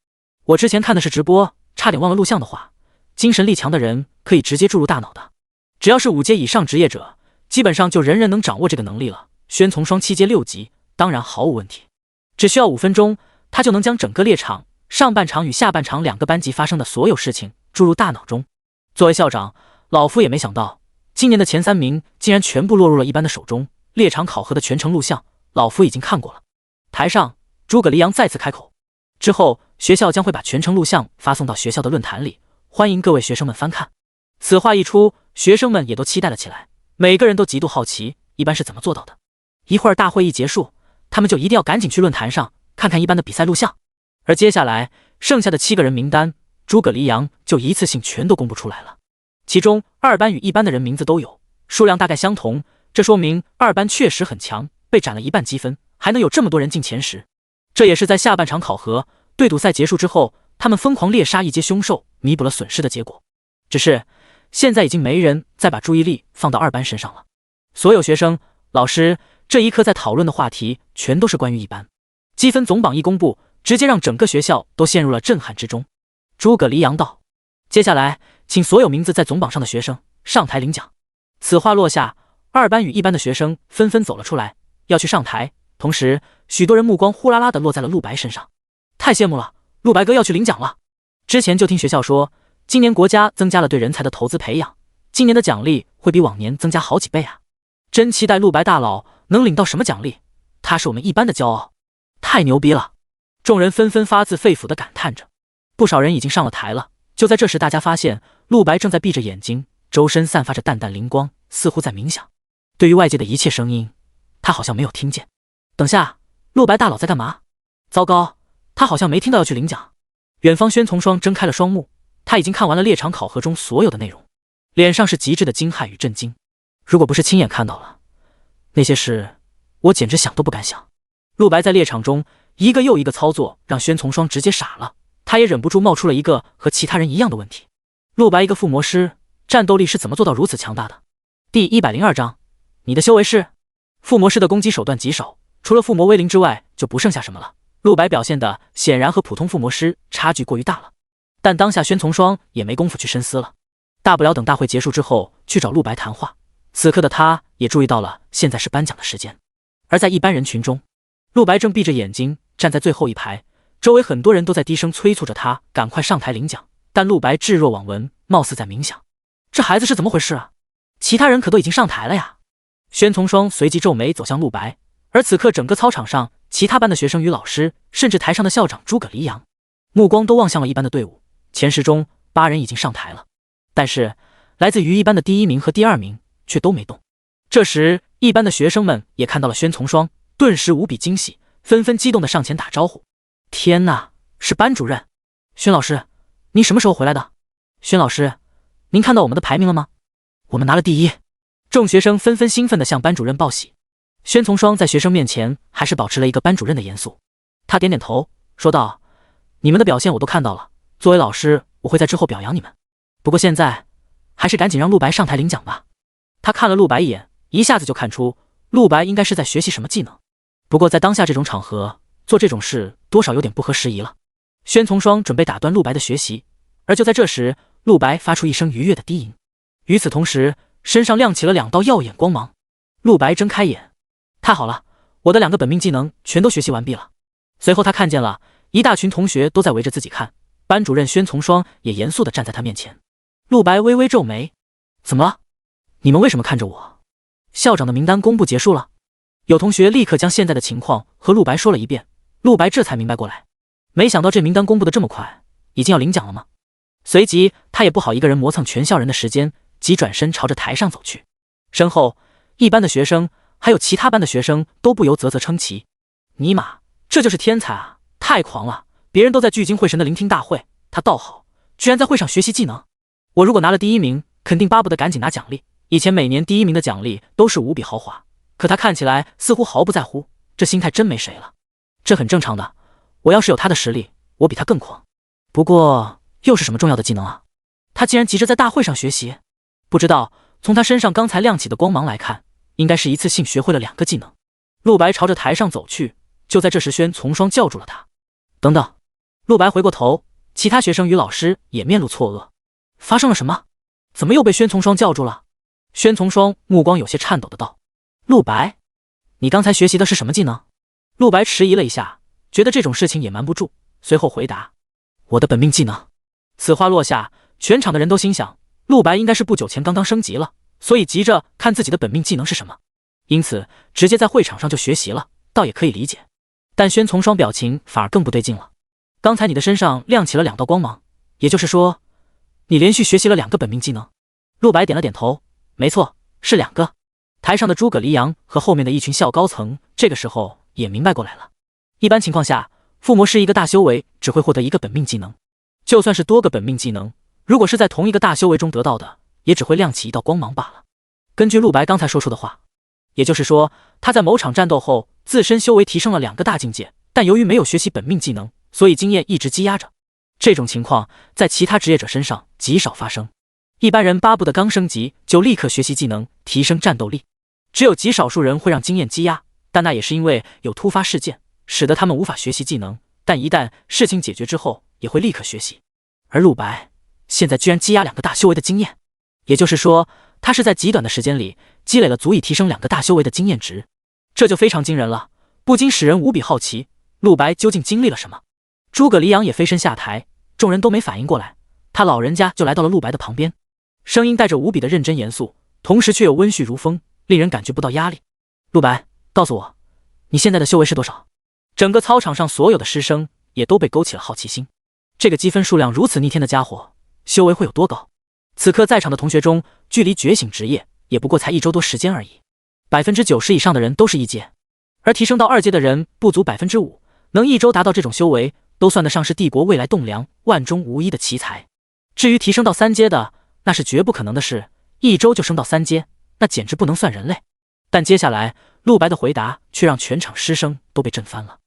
我之前看的是直播，差点忘了录像的话，精神力强的人可以直接注入大脑的，只要是5阶以上职业者，基本上就人人能掌握这个能力了。宣从双7阶6级，当然毫无问题，只需要5分钟，他就能将整个猎场上半场与下半场2个班级发生的所有事情注入大脑中。作为校长，老夫也没想到今年的前3名竟然全部落入了一班的手中。猎场考核的全程录像老夫已经看过了。台上诸葛黎阳再次开口，之后学校将会把全程录像发送到学校的论坛里，欢迎各位学生们翻看。此话一出，学生们也都期待了起来，每个人都极度好奇一班是怎么做到的。一会儿大会一结束，他们就一定要赶紧去论坛上看看一班的比赛录像。而接下来剩下的7个人名单，诸葛黎阳就一次性全都公布出来了。其中2班与1班的人名字都有，数量大概相同，这说明2班确实很强，被斩了1半积分，还能有这么多人进前10。这也是在下半场考核对赌赛结束之后，他们疯狂猎杀一阶凶兽，弥补了损失的结果。只是现在已经没人再把注意力放到2班身上了。所有学生、老师这一刻在讨论的话题全都是关于一班。积分总榜一公布，直接让整个学校都陷入了震撼之中。诸葛黎扬道：“接下来，请所有名字在总榜上的学生上台领奖。”此话落下，2班与1班的学生纷纷走了出来，要去上台。同时，许多人目光呼啦啦地落在了陆白身上。太羡慕了，陆白哥要去领奖了。之前就听学校说，今年国家增加了对人才的投资培养，今年的奖励会比往年增加好几倍啊！真期待陆白大佬能领到什么奖励，他是我们1班的骄傲，太牛逼了！众人纷纷发自肺腑地感叹着。不少人已经上了台了。就在这时，大家发现陆白正在闭着眼睛，周身散发着淡淡灵光，似乎在冥想。对于外界的一切声音，他好像没有听见。等下，陆白大佬在干嘛？糟糕，他好像没听到要去领奖。远方宣从双睁开了双目，他已经看完了猎场考核中所有的内容，脸上是极致的惊骇与震惊。如果不是亲眼看到了那些事，我简直想都不敢想。陆白在猎场中一个又一个操作，让宣从双直接傻了。他也忍不住冒出了一个和其他人一样的问题：陆白一个附魔师，战斗力是怎么做到如此强大的？第102章，你的修为是？附魔师的攻击手段极少，除了附魔威灵之外，就不剩下什么了。陆白表现的显然和普通附魔师差距过于大了，但当下宣从双也没工夫去深思了，大不了等大会结束之后去找陆白谈话。此刻的他也注意到了现在是颁奖的时间，而在一般人群中，陆白正闭着眼睛站在最后一排，周围很多人都在低声催促着他赶快上台领奖，但陆白置若罔闻，貌似在冥想。这孩子是怎么回事啊？其他人可都已经上台了呀！宣从双随即皱眉走向陆白，而此刻整个操场上，其他班的学生与老师，甚至台上的校长诸葛黎扬，目光都望向了一班的队伍。前10中8人已经上台了，但是来自于一班的第1名和第2名却都没动。这时，一班的学生们也看到了宣从双，顿时无比惊喜，纷纷激动地上前打招呼。天哪，是班主任！宣老师，您什么时候回来的？宣老师，您看到我们的排名了吗？我们拿了第1！众学生纷纷兴奋地向班主任报喜。宣从双在学生面前还是保持了一个班主任的严肃，他点点头说道：“你们的表现我都看到了，作为老师，我会在之后表扬你们。不过现在，还是赶紧让陆白上台领奖吧。”他看了陆白一眼，一下子就看出陆白应该是在学习什么技能。不过在当下这种场合做这种事，多少有点不合时宜了。宣从双准备打断陆白的学习，而就在这时，陆白发出一声愉悦的低吟，与此同时，身上亮起了2道耀眼光芒。陆白睁开眼，太好了，我的2个本命技能全都学习完毕了。随后他看见了一大群同学都在围着自己看，班主任宣从双也严肃地站在他面前。陆白微微皱眉，怎么了？你们为什么看着我？校长的名单公布结束了。有同学立刻将现在的情况和陆白说了一遍，陆白这才明白过来，没想到这名单公布的这么快，已经要领奖了吗？随即他也不好一个人磨蹭全校人的时间，急转身朝着台上走去。身后一班的学生还有其他班的学生都不由啧啧称奇，尼玛，这就是天才啊，太狂了！别人都在聚精会神的聆听大会，他倒好，居然在会上学习技能。我如果拿了第1名，肯定巴不得赶紧拿奖励。以前每年第1名的奖励都是无比豪华，可他看起来似乎毫不在乎，这心态真没谁了。这很正常的，我要是有他的实力，我比他更狂。不过又是什么重要的技能啊？他竟然急着在大会上学习，不知道从他身上刚才亮起的光芒来看，应该是一次性学会了2个技能。陆白朝着台上走去，就在这时宣从双叫住了他。等等！陆白回过头，其他学生与老师也面露错愕，发生了什么？怎么又被宣从双叫住了？宣从双目光有些颤抖的道：“陆白，你刚才学习的是什么技能？”陆白迟疑了一下，觉得这种事情也瞒不住，随后回答：“我的本命技能。”此话落下，全场的人都心想，陆白应该是不久前刚刚升级了，所以急着看自己的本命技能是什么，因此直接在会场上就学习了，倒也可以理解。但宣从双表情反而更不对劲了。刚才你的身上亮起了2道光芒，也就是说，你连续学习了2个本命技能？陆白点了点头，没错，是2个。台上的诸葛黎扬和后面的一群校高层这个时候也明白过来了。一般情况下，附魔师一个大修为只会获得1个本命技能，就算是多个本命技能，如果是在同一个大修为中得到的，也只会亮起1道光芒罢了。根据陆白刚才说出的话，也就是说，他在某场战斗后自身修为提升了2个大境界，但由于没有学习本命技能，所以经验一直积压着。这种情况在其他职业者身上极少发生，一般人巴不得刚升级就立刻学习技能提升战斗力。只有极少数人会让经验积压，但那也是因为有突发事件，使得他们无法学习技能，但一旦事情解决之后，也会立刻学习。而陆白现在居然积压2个大修为的经验，也就是说，他是在极短的时间里积累了足以提升2个大修为的经验值，这就非常惊人了，不禁使人无比好奇，陆白究竟经历了什么。诸葛黎阳也飞身下台，众人都没反应过来，他老人家就来到了陆白的旁边，声音带着无比的认真严肃，同时却又温煦如风，令人感觉不到压力。陆白，告诉我，你现在的修为是多少？整个操场上所有的师生也都被勾起了好奇心，这个积分数量如此逆天的家伙，修为会有多高？此刻在场的同学中，距离觉醒职业也不过才1周多时间而已，90%以上的人都是1阶，而提升到2阶的人不足5%，能1周达到这种修为，都算得上是帝国未来栋梁，万中无一的奇才。至于提升到3阶的，那是绝不可能的事，1周就升到3阶，那简直不能算人类。但接下来陆白的回答却让全场师生都被震翻了。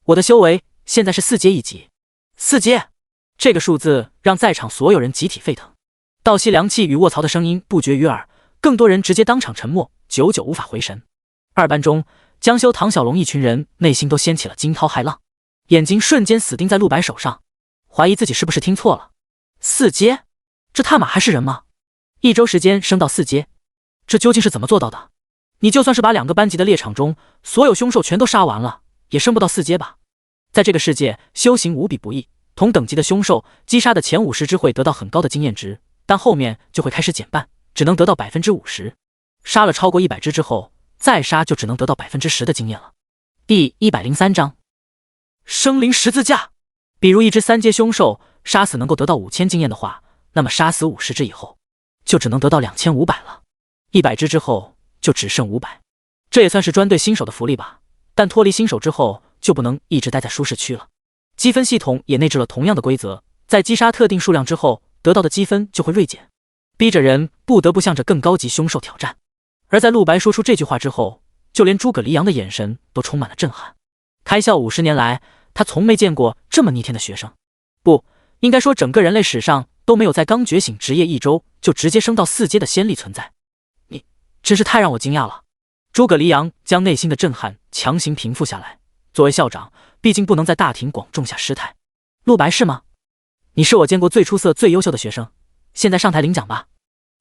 我的修为现在是4阶1级。4阶，这个数字让在场所有人集体沸腾，倒吸凉气与卧槽的声音不绝于耳，更多人直接当场沉默，久久无法回神。2班中，江修、唐小龙一群人内心都掀起了惊涛骇浪，眼睛瞬间死盯在陆白手上，怀疑自己是不是听错了。4阶，这他妈还是人吗？1周时间升到4阶，这究竟是怎么做到的？你就算是把2个班级的猎场中所有凶兽全都杀完了，也升不到4阶吧？在这个世界，修行无比不易，同等级的凶兽击杀的前50只会得到很高的经验值，但后面就会开始减半，只能得到50%。杀了超过100只之后，再杀就只能得到10%的经验了。第103章，生灵十字架。比如一只3阶凶兽杀死能够得到5000经验的话，那么杀死50只以后，就只能得到2500了。100只之后就只剩500，这也算是专对新手的福利吧。但脱离新手之后，就不能一直待在舒适区了。积分系统也内置了同样的规则，在击杀特定数量之后，得到的积分就会锐减，逼着人不得不向着更高级凶兽挑战。而在陆白说出这句话之后，就连诸葛黎阳的眼神都充满了震撼。开校50年来，他从没见过这么逆天的学生，不，应该说整个人类史上都没有在刚觉醒职业1周就直接升到4阶的先例存在。你真是太让我惊讶了。诸葛黎阳将内心的震撼强行平复下来，作为校长，毕竟不能在大庭广众下失态。陆白是吗？你是我见过最出色最优秀的学生，现在上台领奖吧。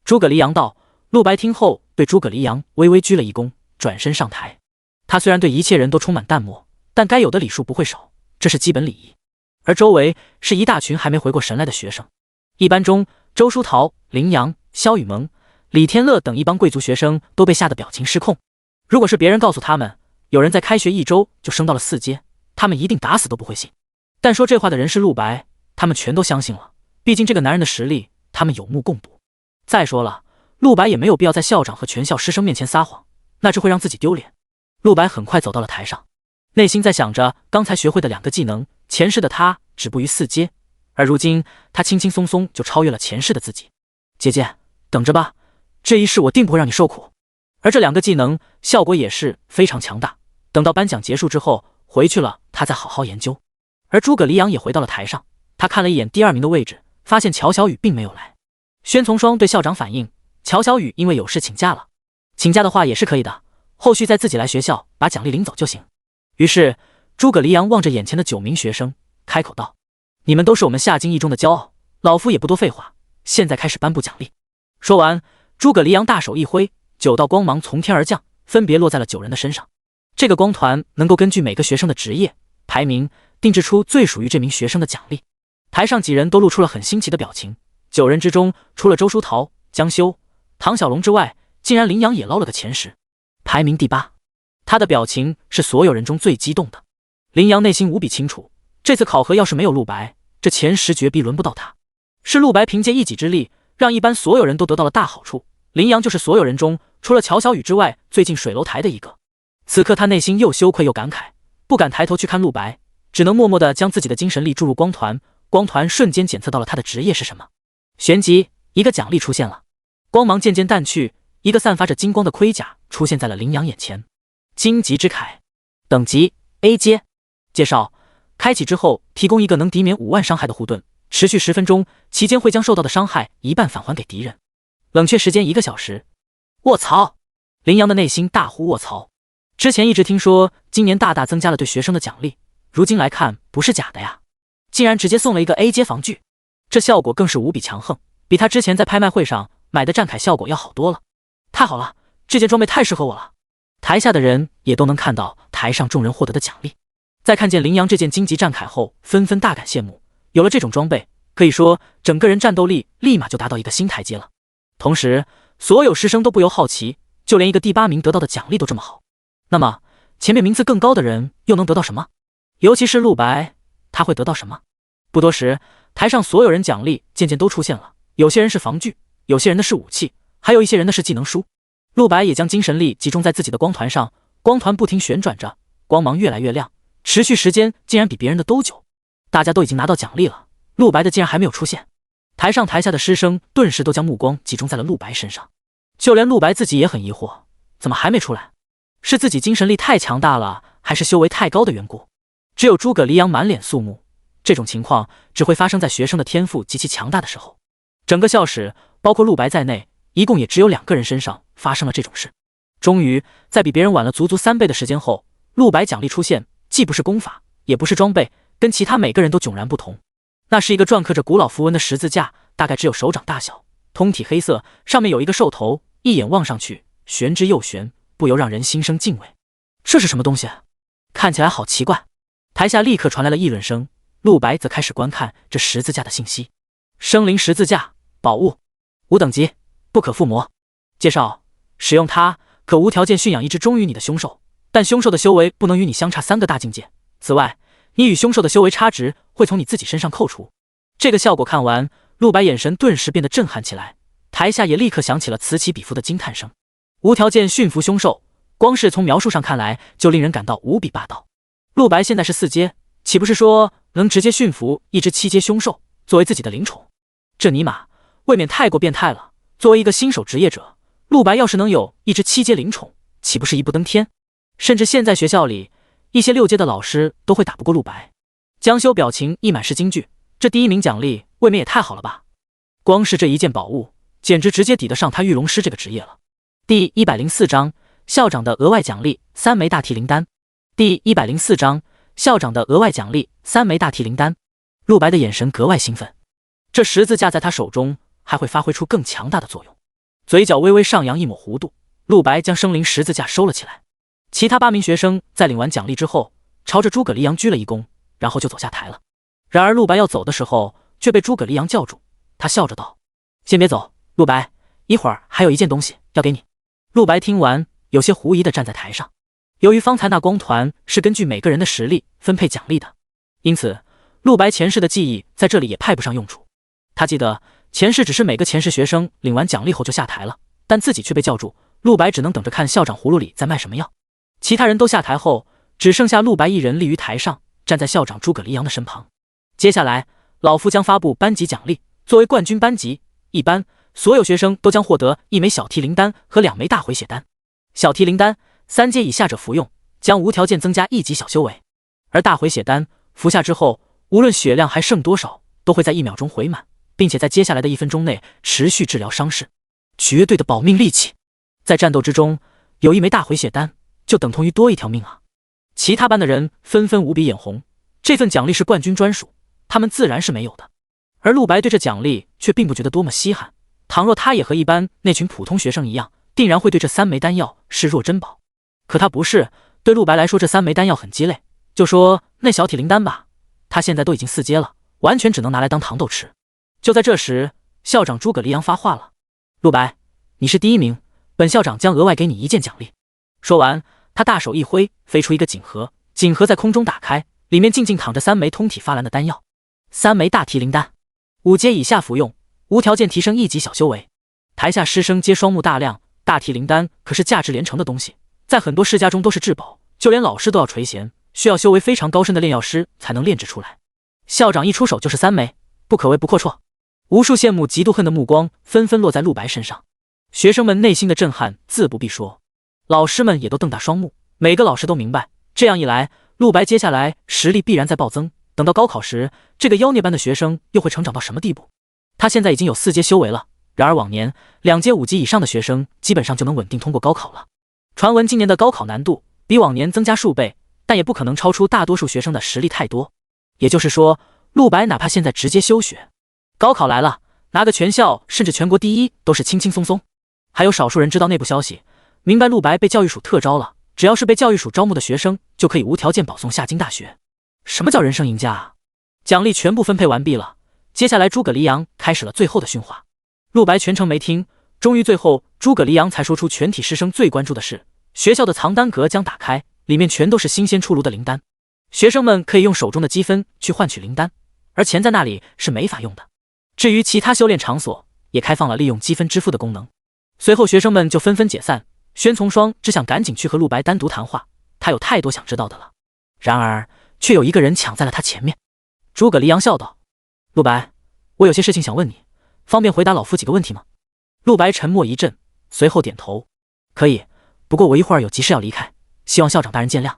诸葛黎阳道。陆白听后对诸葛黎阳微微鞠了一躬，转身上台。他虽然对一切人都充满淡漠，但该有的礼数不会少，这是基本礼仪。而周围是一大群还没回过神来的学生。一班中，周书桃、林阳、萧雨萌、李天乐等一帮贵族学生都被吓得表情失控。如果是别人告诉他们有人在开学1周就升到了4阶，他们一定打死都不会信。但说这话的人是陆白，他们全都相信了，毕竟这个男人的实力他们有目共睹。再说了，陆白也没有必要在校长和全校师生面前撒谎，那只会让自己丢脸。陆白很快走到了台上，内心在想着刚才学会的2个技能，前世的他止步于4阶，而如今他轻轻松松就超越了前世的自己。姐姐，等着吧，这一世我定不会让你受苦。而这2个技能效果也是非常强大，等到颁奖结束之后，回去了他再好好研究。而诸葛黎阳也回到了台上，他看了一眼第2名的位置，发现乔小雨并没有来。宣从双对校长反映，乔小雨因为有事请假了，请假的话也是可以的，后续再自己来学校把奖励领走就行。于是诸葛黎阳望着眼前的9名学生，开口道：你们都是我们夏京一中的骄傲，老夫也不多废话，现在开始颁布奖励。说完，诸葛黎阳大手一挥，9道光芒从天而降，分别落在了9人的身上。这个光团能够根据每个学生的职业排名，定制出最属于这名学生的奖励。台上几人都露出了很新奇的表情，9人之中除了周书桃、江修、唐小龙之外，竟然林阳也捞了个前10，排名第8。他的表情是所有人中最激动的。林阳内心无比清楚，这次考核要是没有陆白，这前10绝逼轮不到他。是陆白凭借一己之力，让一班所有人都得到了大好处。林阳就是所有人中除了乔小雨之外最近水楼台的一个。此刻他内心又羞愧又感慨，不敢抬头去看陆白，只能默默地将自己的精神力注入光团。光团瞬间检测到了他的职业是什么。旋即，一个奖励出现了，光芒渐渐淡去，一个散发着金光的盔甲出现在了林阳眼前。荆棘之铠，等级 A 阶。介绍：开启之后提供一个能抵免5万伤害的护盾，持续10分钟，期间会将受到的伤害一半返还给敌人，冷却时间1个小时。卧槽！林阳的内心大呼卧槽，之前一直听说今年大大增加了对学生的奖励，如今来看不是假的呀，竟然直接送了一个 A 阶防具，这效果更是无比强横，比他之前在拍卖会上买的战铠效果要好多了。太好了，这件装备太适合我了。台下的人也都能看到台上众人获得的奖励，在看见林阳这件荆棘战铠后，纷纷大感羡慕。有了这种装备，可以说整个人战斗力立马就达到一个新台阶了。同时，所有师生都不由好奇，就连一个第8名得到的奖励都这么好，那么前面名次更高的人又能得到什么？尤其是陆白，他会得到什么？不多时，台上所有人奖励渐渐都出现了，有些人是防具，有些人的是武器，还有一些人的是技能书。陆白也将精神力集中在自己的光团上，光团不停旋转着，光芒越来越亮，持续时间竟然比别人的都久。大家都已经拿到奖励了，陆白的竟然还没有出现。台上台下的师生顿时都将目光集中在了陆白身上，就连陆白自己也很疑惑，怎么还没出来？是自己精神力太强大了，还是修为太高的缘故？只有诸葛黎阳满脸肃穆，这种情况只会发生在学生的天赋极其强大的时候。整个校史，包括陆白在内，一共也只有2个人身上发生了这种事。终于，在比别人晚了足足3倍的时间后，陆白奖励出现，既不是功法，也不是装备，跟其他每个人都迥然不同。那是一个篆刻着古老符文的十字架，大概只有手掌大小，通体黑色，上面有一个兽头，一眼望上去，玄之又玄，不由让人心生敬畏。这是什么东西？看起来好奇怪。台下立刻传来了议论声，陆白则开始观看这十字架的信息。生灵十字架，宝物，5等级，不可附魔。介绍：使用它可无条件驯养一只忠于你的凶兽，但凶兽的修为不能与你相差3个大境界。此外，你与凶兽的修为差值会从你自己身上扣除。这个效果看完，陆白眼神顿时变得震撼起来，台下也立刻响起了此起彼伏的惊叹声。无条件驯服凶兽，光是从描述上看来就令人感到无比霸道。陆白现在是4阶，岂不是说能直接驯服一只7阶凶兽作为自己的灵宠？这尼玛未免太过变态了。作为一个新手职业者，陆白要是能有一只7阶灵宠，岂不是一步登天？甚至现在学校里一些6阶的老师都会打不过陆白。江修表情一满是惊惧，这第1名奖励未免也太好了吧！光是这一件宝物，简直直接抵得上他御龙师这个职业了。第104章校长的额外奖励3枚大提灵丹。第104章校长的额外奖励3枚大提灵丹。陆白的眼神格外兴奋，这十字架在他手中还会发挥出更强大的作用。嘴角微微上扬一抹弧度，陆白将生灵十字架收了起来。其他8名学生在领完奖励之后，朝着诸葛黎阳鞠了一躬，然后就走下台了。然而陆白要走的时候，却被诸葛黎阳叫住。他笑着道：先别走，陆白，一会儿还有一件东西要给你。陆白听完，有些狐疑地站在台上。由于方才那光团是根据每个人的实力分配奖励的，因此陆白前世的记忆在这里也派不上用处。他记得前世只是每个前世学生领完奖励后就下台了，但自己却被叫住，陆白只能等着看校长葫芦里在卖什么药。其他人都下台后，只剩下陆白一人立于台上，站在校长诸葛黎阳的身旁。接下来，老夫将发布班级奖励，作为冠军班级，一班所有学生都将获得1枚小提灵丹和2枚大回血丹。小提灵丹3阶以下者服用，将无条件增加1级小修为；而大回血丹服下之后，无论血量还剩多少，都会在1秒钟回满，并且在接下来的1分钟内持续治疗伤势，绝对的保命利器。在战斗之中，有1枚大回血丹，就等同于多1条命啊！其他班的人纷纷无比眼红，这份奖励是冠军专属，他们自然是没有的。而陆白对这奖励却并不觉得多么稀罕，倘若他也和一般那群普通学生一样，定然会对这3枚丹药视若珍宝。可他不是，对陆白来说这3枚丹药很鸡肋，就说那小体灵丹吧，他现在都已经4阶了，完全只能拿来当糖豆吃。就在这时，校长诸葛黎阳发话了：陆白，你是第1名，本校长将额外给你1件奖励。说完，他大手一挥，飞出一个锦盒，锦盒在空中打开，里面静静躺着3枚通体发蓝的丹药，3枚大提灵丹，5阶以下服用，无条件提升1级小修为。台下师生皆双目大亮，大提灵丹可是价值连城的东西，在很多世家中都是至宝，就连老师都要垂涎，需要修为非常高深的炼药师才能炼制出来。校长一出手就是3枚，不可谓不阔绰。无数羡慕嫉妒恨的目光纷纷落在陆白身上，学生们内心的震撼自不必说，老师们也都瞪大双目，每个老师都明白，这样一来，陆白接下来实力必然在暴增，等到高考时，这个妖孽般的学生又会成长到什么地步？他现在已经有4阶修为了，然而往年2阶5级以上的学生基本上就能稳定通过高考了。传闻今年的高考难度比往年增加数倍，但也不可能超出大多数学生的实力太多。也就是说，陆白哪怕现在直接休学，高考来了，拿个全校甚至全国第一都是轻轻松松。还有少数人知道内部消息，明白陆白被教育署特招了，只要是被教育署招募的学生，就可以无条件保送夏京大学。什么叫人生赢家啊？奖励全部分配完毕了，接下来诸葛黎阳开始了最后的训话。陆白全程没听，终于最后诸葛黎阳才说出全体师生最关注的事：学校的藏单阁将打开，里面全都是新鲜出炉的灵丹，学生们可以用手中的积分去换取灵丹，而钱在那里是没法用的。至于其他修炼场所，也开放了利用积分支付的功能。随后学生们就纷纷解散，宣从双只想赶紧去和陆白单独谈话，他有太多想知道的了。然而却有一个人抢在了他前面。诸葛黎阳笑道：陆白，我有些事情想问你，方便回答老夫几个问题吗？陆白沉默一阵，随后点头：可以，不过我一会儿有急事要离开，希望校长大人见谅。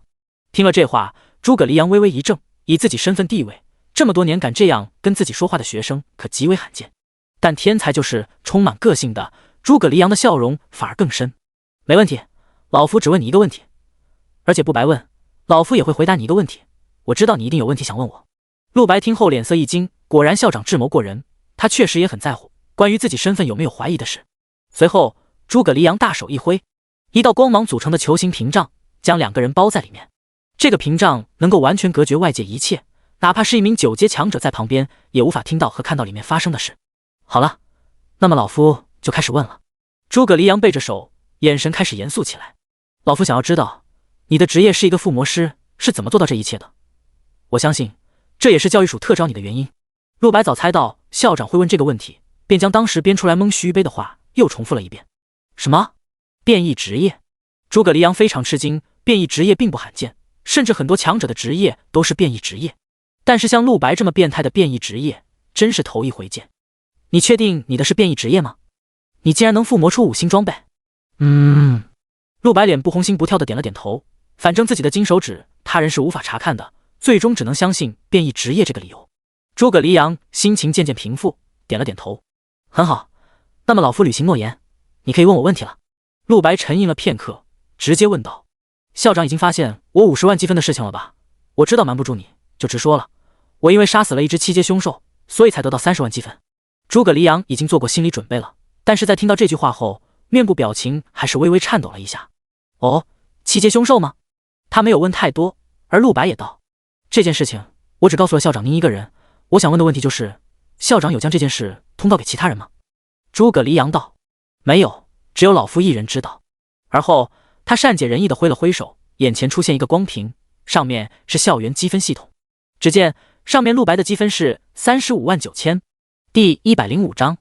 听了这话，诸葛黎阳微微一怔，以自己身份地位，这么多年敢这样跟自己说话的学生可极为罕见。但天才就是充满个性的，诸葛黎阳的笑容反而更深。没问题，老夫只问你一个问题，而且不白问，老夫也会回答你一个问题。我知道你一定有问题想问我。陆白听后脸色一惊，果然校长智谋过人，他确实也很在乎关于自己身份有没有怀疑的事。随后诸葛黎阳大手一挥，一道光芒组成的球形屏障将2个人包在里面。这个屏障能够完全隔绝外界一切，哪怕是一名9阶强者在旁边也无法听到和看到里面发生的事。好了，那么老夫就开始问了。诸葛黎阳背着手，眼神开始严肃起来。老夫想要知道，你的职业是一个附魔师，是怎么做到这一切的？我相信这也是教育署特招你的原因。陆白早猜到校长会问这个问题，便将当时编出来蒙虚于悲的话又重复了一遍。什么？变异职业？诸葛黎阳非常吃惊，变异职业并不罕见，甚至很多强者的职业都是变异职业，但是像陆白这么变态的变异职业真是头一回见。你确定你的是变异职业吗？你竟然能附魔出5星装备？陆白脸不红心不跳的点了点头，反正自己的金手指他人是无法查看的，最终只能相信变异职业这个理由。诸葛黎阳心情渐渐平复，点了点头。很好，那么老夫履行诺言，你可以问我问题了。陆白沉吟了片刻，直接问道：校长已经发现我50万积分的事情了吧？我知道瞒不住你，就直说了。我因为杀死了一只7阶凶兽，所以才得到30万积分。诸葛黎阳已经做过心理准备了，但是在听到这句话后，面部表情还是微微颤抖了一下。哦，7阶凶兽吗？他没有问太多，而陆白也道：这件事情我只告诉了校长您一个人，我想问的问题就是，校长有将这件事通告给其他人吗？诸葛黎阳道：没有，只有老夫一人知道。而后他善解人意地挥了挥手，眼前出现一个光屏，上面是校园积分系统。只见上面陆白的积分是35万9千。第105章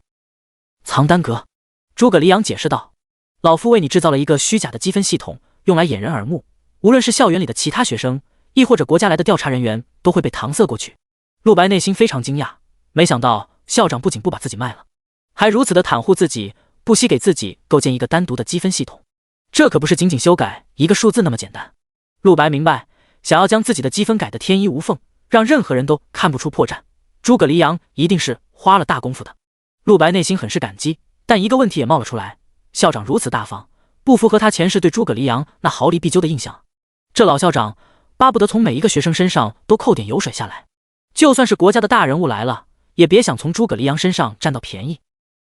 藏丹阁。诸葛黎阳解释道：老夫为你制造了一个虚假的积分系统，用来掩人耳目，无论是校园里的其他学生，亦或者国家来的调查人员，都会被搪塞过去。陆白内心非常惊讶，没想到校长不仅不把自己卖了，还如此的袒护自己，不惜给自己构建一个单独的积分系统。这可不是仅仅修改一个数字那么简单。陆白明白，想要将自己的积分改得天衣无缝，让任何人都看不出破绽，诸葛黎阳一定是花了大功夫的。陆白内心很是感激，但一个问题也冒了出来：校长如此大方，不符合他前世对诸葛黎阳那毫厘必究的印象。这老校长巴不得从每一个学生身上都扣点油水下来，就算是国家的大人物来了，也别想从诸葛黎阳身上占到便宜。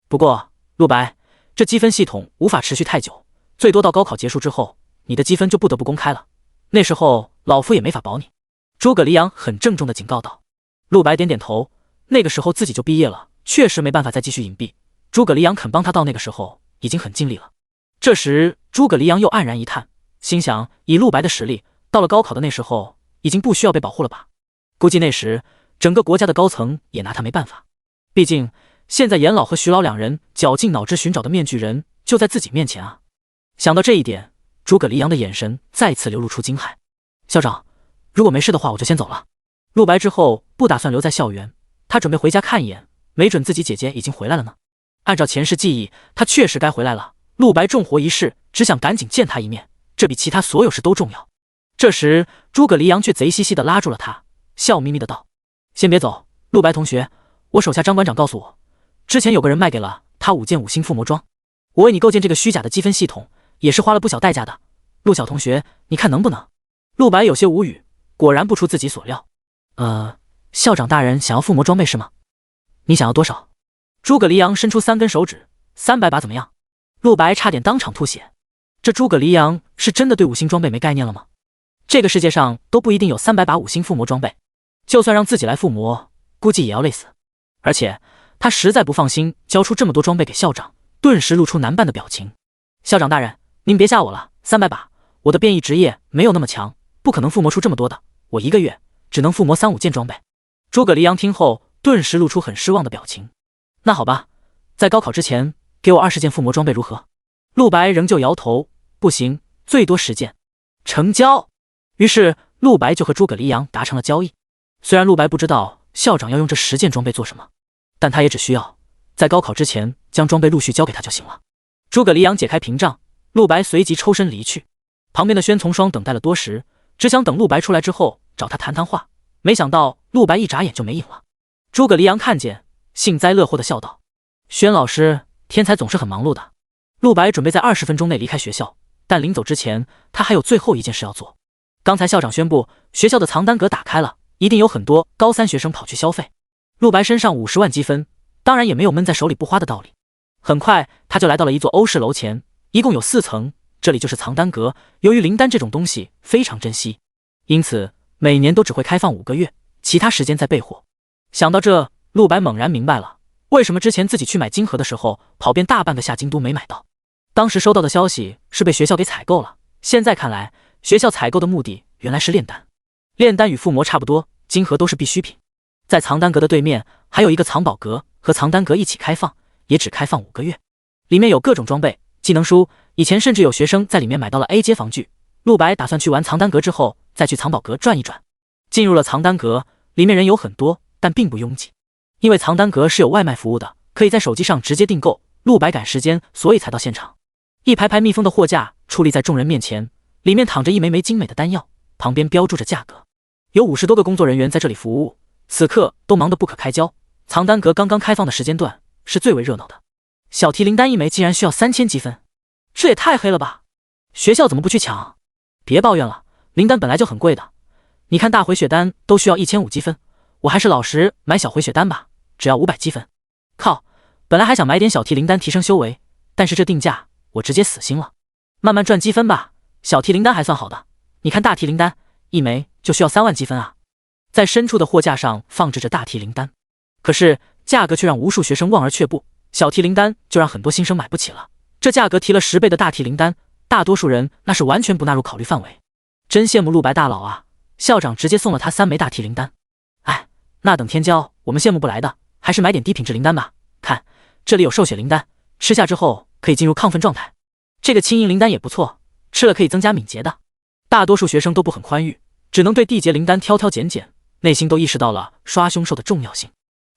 不过陆白，这积分系统无法持续太久，最多到高考结束之后，你的积分就不得不公开了，那时候老夫也没法保你。诸葛黎阳很郑重地警告道。陆白点点头，那个时候自己就毕业了，确实没办法再继续隐蔽，诸葛黎阳肯帮他到那个时候已经很尽力了。这时诸葛黎阳又黯然一叹，心想以陆白的实力，到了高考的那时候已经不需要被保护了吧，估计那时整个国家的高层也拿他没办法，毕竟现在严老和徐老2人绞尽脑汁寻找的面具人就在自己面前啊。想到这一点，诸葛黎阳的眼神再次流露出惊骇。校长，如果没事的话我就先走了。陆白之后不打算留在校园，他准备回家看一眼，没准自己姐姐已经回来了呢。按照前世记忆，他确实该回来了。陆白重活一世，只想赶紧见他一面，这比其他所有事都重要。这时诸葛黎阳却贼兮兮地拉住了他，笑眯眯地道：先别走，陆白同学，我手下张馆长告诉我，之前有个人卖给了他他5件5星附魔装。我为你构建这个虚假的积分系统，也是花了不小代价的。陆小同学，你看能不能？陆白有些无语，果然不出自己所料。校长大人想要附魔装备是吗？你想要多少？诸葛黎阳伸出3根手指，300把怎么样？陆白差点当场吐血。这诸葛黎阳是真的对5星装备没概念了吗？这个世界上都不一定有300把5星附魔装备，就算让自己来附魔，估计也要累死。而且他实在不放心交出这么多装备给校长，顿时露出难办的表情。校长大人，您别吓我了，300把，我的变异职业没有那么强，不可能附魔出这么多的，我1个月只能附魔3、5件装备。诸葛黎阳听后顿时露出很失望的表情。那好吧，在高考之前给我20件附魔装备如何？陆白仍旧摇头，不行，最多10件。成交。于是陆白就和诸葛黎阳达成了交易。虽然陆白不知道校长要用这10件装备做什么，但他也只需要在高考之前将装备陆续交给他就行了。诸葛黎阳解开屏障，陆白随即抽身离去。旁边的宣从双等待了多时，只想等陆白出来之后找他谈谈话，没想到陆白一眨眼就没影了。诸葛黎阳看见，幸灾乐祸地笑道：宣老师，天才总是很忙碌的。陆白准备在20分钟内离开学校，但临走之前他还有最后一件事要做。刚才校长宣布学校的藏单阁打开了，一定有很多高3学生跑去消费。陆白身上50万积分，当然也没有闷在手里不花的道理。很快他就来到了一座欧式楼前，一共有4层，这里就是藏单阁。由于灵丹这种东西非常珍惜，因此每年都只会开放5个月，其他时间在备货。想到这，陆白猛然明白了为什么之前自己去买金盒的时候跑遍大半个下京都没买到。当时收到的消息是被学校给采购了，现在看来学校采购的目的原来是炼丹。炼丹与附魔差不多，金盒都是必需品。在藏丹阁的对面还有一个藏宝阁，和藏丹阁一起开放，也只开放5个月。里面有各种装备、技能书，以前甚至有学生在里面买到了 A 阶防具。陆白打算去完藏丹阁之后再去藏宝阁转一转。进入了藏丹阁，里面人有很多，但并不拥挤，因为藏丹阁是有外卖服务的，可以在手机上直接订购。陆白赶时间，所以才到现场。一排排密封的货架矗立在众人面前，里面躺着一枚枚精美的丹药，旁边标注着价格。有50多个工作人员在这里服务，此刻都忙得不可开交。藏丹阁刚刚开放的时间段是最为热闹的。小提灵丹一枚竟然需要3000积分，这也太黑了吧！学校怎么不去抢？别抱怨了，灵丹本来就很贵的。你看大回血丹都需要1500积分，我还是老实买小回血丹吧，只要500积分。靠，本来还想买点小提灵丹提升修为，但是这定价我直接死心了。慢慢赚积分吧，小提灵丹还算好的，你看大提灵丹一枚就需要3万积分啊！在深处的货架上放置着大提灵丹，可是价格却让无数学生望而却步。小提灵丹就让很多新生买不起了，这价格提了10倍的大提灵丹，大多数人那是完全不纳入考虑范围。真羡慕陆白大佬啊，校长直接送了他3枚大提灵丹。哎，那等天骄我们羡慕不来的，还是买点低品质灵丹吧。看，这里有兽血灵丹，吃下之后可以进入亢奋状态。这个青银灵丹也不错，吃了可以增加敏捷的。大多数学生都不很宽裕，只能对地劫灵丹挑挑拣拣，内心都意识到了刷凶兽的重要性。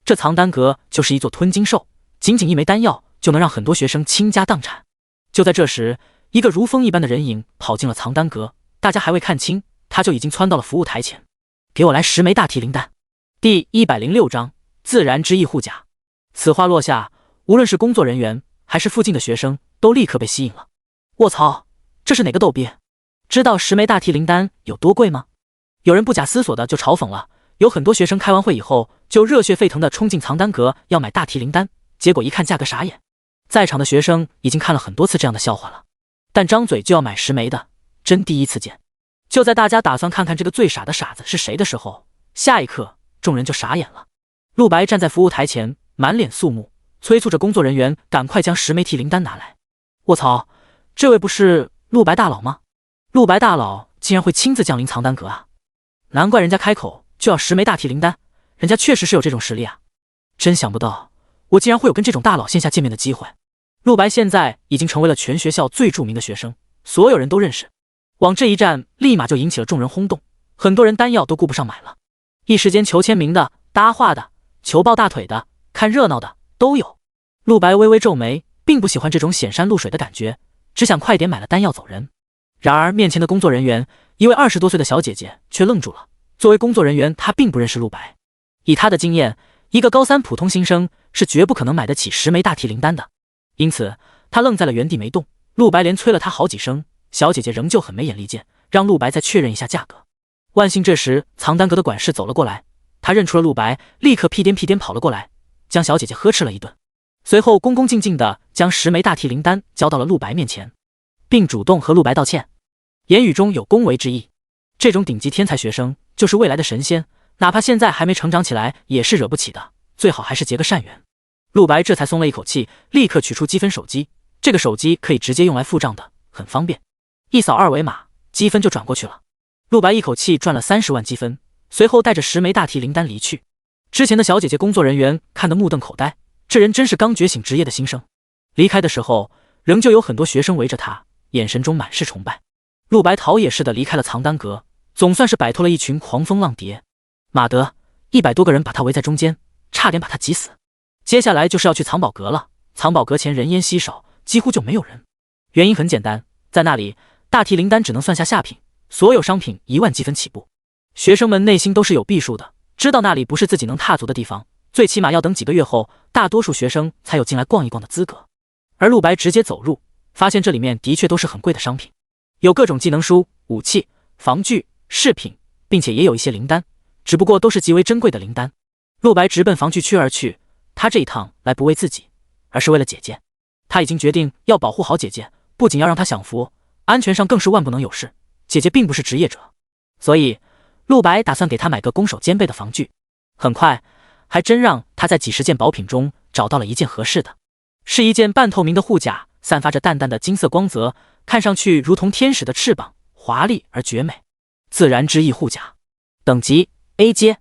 这藏丹阁就是一座吞金兽，仅仅一枚丹药就能让很多学生倾家荡产。就在这时，一个如风一般的人影跑进了藏丹阁，大家还未看清，他就已经窜到了服务台前。给我来10枚大提灵丹。第106章自然之翼护甲。此话落下，无论是工作人员还是附近的学生都立刻被吸引了。卧槽，这是哪个逗逼？知道10枚大提灵丹有多贵吗？有人不假思索的就嘲讽了。有很多学生开完会以后就热血沸腾的冲进藏丹阁要买大提灵丹，结果一看价格傻眼。在场的学生已经看了很多次这样的笑话了，但张嘴就要买10枚的，真第一次见。就在大家打算看看这个最傻的傻子是谁的时候，下一刻众人就傻眼了。陆白站在服务台前，满脸肃穆，催促着工作人员赶快将10枚提灵丹拿来。卧槽，这位不是陆白大佬吗？陆白大佬竟然会亲自降临藏丹阁啊！难怪人家开口就要10枚大提灵丹，人家确实是有这种实力啊！真想不到我竟然会有跟这种大佬线下见面的机会。陆白现在已经成为了全学校最著名的学生，所有人都认识。往这一站立马就引起了众人轰动，很多人丹药都顾不上买了，一时间求签名的、搭话的、求抱大腿的、看热闹的都有。陆白微微皱眉，并不喜欢这种显山露水的感觉，只想快点买了丹药走人。然而面前的工作人员，一位20多岁的小姐姐却愣住了。作为工作人员，她并不认识陆白，以她的经验，一个高3普通新生是绝不可能买得起10枚大提灵丹的。因此他愣在了原地没动。陆白连催了他好几声，小姐姐仍旧很没眼力见，让陆白再确认一下价格。万幸这时藏丹阁的管事走了过来，他认出了陆白，立刻屁颠屁颠跑了过来，将小姐姐呵斥了一顿，随后恭恭敬敬地将10枚大提灵丹交到了陆白面前，并主动和陆白道歉，言语中有恭维之意。这种顶级天才学生就是未来的神仙，哪怕现在还没成长起来也是惹不起的，最好还是结个善缘。陆白这才松了一口气，立刻取出积分手机，这个手机可以直接用来付账的，很方便，一扫二维码，积分就转过去了。陆白一口气赚了30万积分，随后带着10枚大提灵丹离去。之前的小姐姐工作人员看得目瞪口呆，这人真是刚觉醒职业的新生。离开的时候，仍旧有很多学生围着他，眼神中满是崇拜。陆白逃也似的离开了藏丹阁，总算是摆脱了一群狂风浪蝶。马德，100多个人把他围在中间，差点把他挤死。接下来就是要去藏宝阁了，藏宝阁前人烟稀少，几乎就没有人。原因很简单，在那里大提灵丹只能算下下品，所有商品1万积分起步。学生们内心都是有避数的，知道那里不是自己能踏足的地方，最起码要等几个月后，大多数学生才有进来逛一逛的资格。而陆白直接走入，发现这里面的确都是很贵的商品，有各种技能书、武器、防具、饰品，并且也有一些灵丹，只不过都是极为珍贵的灵丹。陆白直奔防具区而去，他这一趟来不为自己，而是为了姐姐。他已经决定要保护好姐姐，不仅要让她享福，安全上更是万不能有事。姐姐并不是职业者，所以陆白打算给她买个攻守兼备的防具。很快，还真让他在几十件宝品中找到了一件合适的，是一件半透明的护甲，散发着淡淡的金色光泽，看上去如同天使的翅膀，华丽而绝美。自然之翼护甲，等级 A 阶。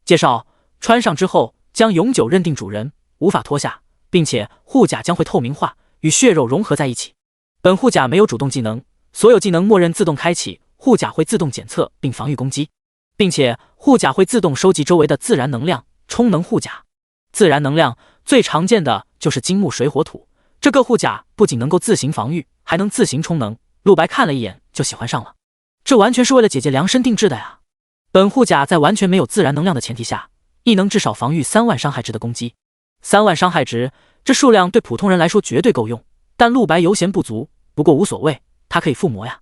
介绍：穿上之后将永久认定主人，无法脱下，并且护甲将会透明化，与血肉融合在一起。本护甲没有主动技能，所有技能默认自动开启，护甲会自动检测并防御攻击，并且护甲会自动收集周围的自然能量，充能护甲。自然能量最常见的就是金木水火土，这个护甲不仅能够自行防御，还能自行充能。陆白看了一眼就喜欢上了，这完全是为了姐姐量身定制的呀。本护甲在完全没有自然能量的前提下，亦能至少防御3万伤害值的攻击。3万伤害值，这数量对普通人来说绝对够用，但陆白犹嫌不足，不过无所谓，他可以附魔呀。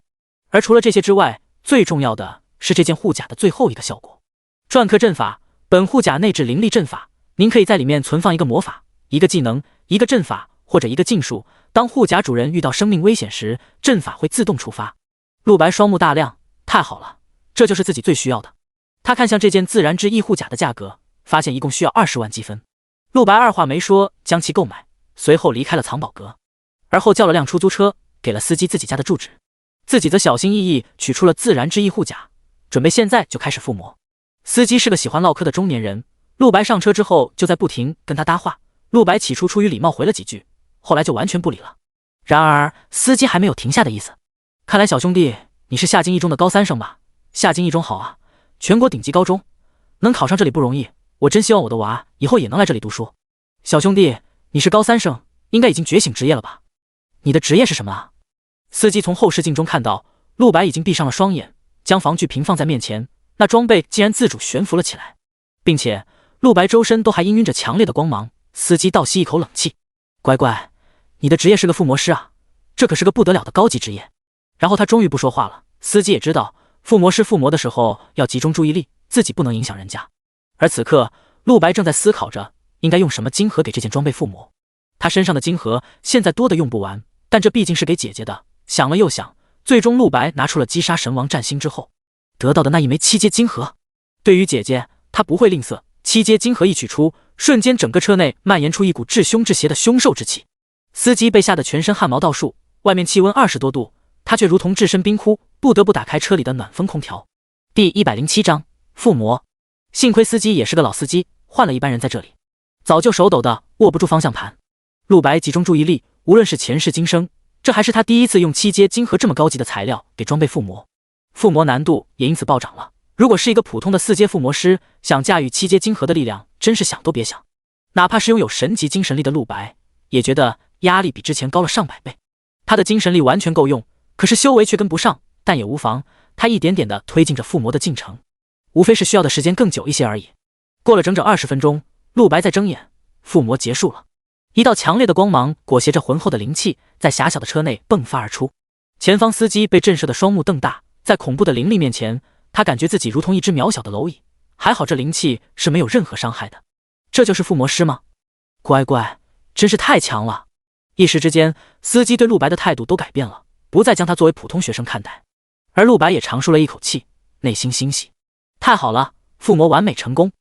而除了这些之外，最重要的是这件护甲的最后一个效果——篆刻阵法。本护甲内置灵力阵法，您可以在里面存放一个魔法、一个技能、一个阵法或者一个禁术，当护甲主人遇到生命危险时，阵法会自动触发。陆白双目大亮，太好了，这就是自己最需要的。他看向这件自然之翼护甲的价格，发现一共需要20万积分。陆白二话没说将其购买，随后离开了藏宝阁，而后叫了辆出租车，给了司机自己家的住址，自己则小心翼翼取出了自然之翼护甲，准备现在就开始附魔。司机是个喜欢唠嗑的中年人，陆白上车之后就在不停跟他搭话。陆白起初出于礼貌回了几句，后来就完全不理了。然而司机还没有停下的意思，看来小兄弟你是夏京一中的高3生吧？夏京一中好啊，全国顶级高中，能考上这里不容易，我真希望我的娃以后也能来这里读书。小兄弟，你是高3生，应该已经觉醒职业了吧？你的职业是什么啊？司机从后视镜中看到陆白已经闭上了双眼，将防具平放在面前，那装备竟然自主悬浮了起来，并且陆白周身都还氤氲着强烈的光芒。司机倒吸一口冷气，乖乖，你的职业是个附魔师啊，这可是个不得了的高级职业。然后他终于不说话了，司机也知道附魔师附魔的时候要集中注意力，自己不能影响人家。而此刻陆白正在思考着应该用什么金盒给这件装备附魔。他身上的金盒现在多的用不完，但这毕竟是给姐姐的，想了又想，最终陆白拿出了击杀神王战星之后得到的那一枚7阶金盒。对于姐姐，他不会吝啬，7阶金盒一取出，瞬间整个车内蔓延出一股至凶至邪的凶兽之气。司机被吓得全身汗毛倒竖，外面气温20多度，他却如同置身冰窟，不得不打开车里的暖风空调。第107章附魔。幸亏司机也是个老司机，换了一般人在这里早就手抖的握不住方向盘。陆白集中注意力，无论是前世今生，这还是他第一次用7阶金盒这么高级的材料给装备附魔，附魔难度也因此暴涨了。如果是一个普通的4阶附魔师，想驾驭7阶金盒的力量，真是想都别想。哪怕是拥有神级精神力的陆白，也觉得压力比之前高了上百倍。他的精神力完全够用，可是修为却跟不上，但也无妨，他一点点地推进着附魔的进程，无非是需要的时间更久一些而已。过了整整20分钟，陆白在睁眼，附魔结束了。一道强烈的光芒裹挟着浑厚的灵气，在狭小的车内迸发而出。前方司机被震慑的双目瞪大，在恐怖的灵力面前，他感觉自己如同一只渺小的蝼蚁。还好这灵气是没有任何伤害的。这就是附魔师吗？乖乖，真是太强了！一时之间，司机对陆白的态度都改变了，不再将他作为普通学生看待。而陆白也长舒了一口气，内心欣喜。太好了，附魔完美成功。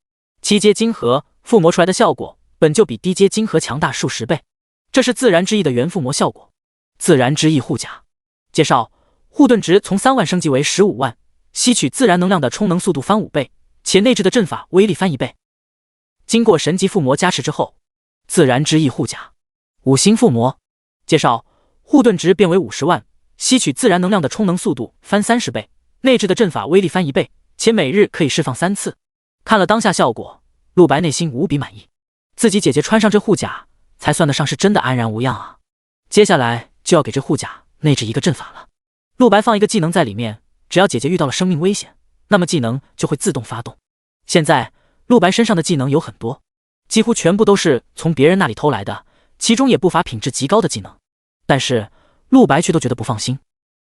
7阶晶核附魔出来的效果本就比低阶晶核强大数十倍，这是自然之翼的原附魔效果。自然之翼护甲介绍：护盾值从3万升级为15万，吸取自然能量的充能速度翻5倍，且内置的阵法威力翻1倍。经过神级附魔加持之后，自然之翼护甲5星附魔介绍：护盾值变为50万，吸取自然能量的充能速度翻30倍，内置的阵法威力翻1倍，且每日可以释放3次。看了当下效果，陆白内心无比满意，自己姐姐穿上这护甲才算得上是真的安然无恙啊。接下来就要给这护甲内置一个阵法了。陆白放一个技能在里面，只要姐姐遇到了生命危险，那么技能就会自动发动。现在陆白身上的技能有很多，几乎全部都是从别人那里偷来的，其中也不乏品质极高的技能。但是陆白却都觉得不放心，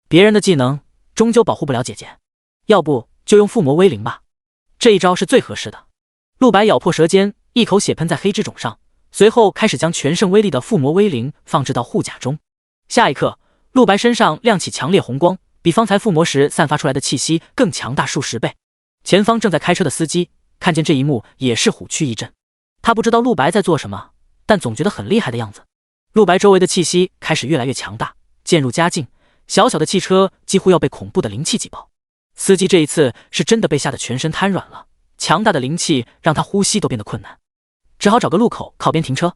别人的技能终究保护不了姐姐，要不就用附魔威灵吧，这一招是最合适的。陆白咬破舌尖，一口血喷在黑之种上，随后开始将全盛威力的附魔威灵放置到护甲中。下一刻，陆白身上亮起强烈红光，比方才附魔时散发出来的气息更强大数十倍。前方正在开车的司机看见这一幕也是虎躯一震，他不知道陆白在做什么，但总觉得很厉害的样子。陆白周围的气息开始越来越强大，渐入佳境，小小的汽车几乎要被恐怖的灵气挤爆。司机这一次是真的被吓得全身瘫软了，强大的灵气让他呼吸都变得困难，只好找个路口靠边停车。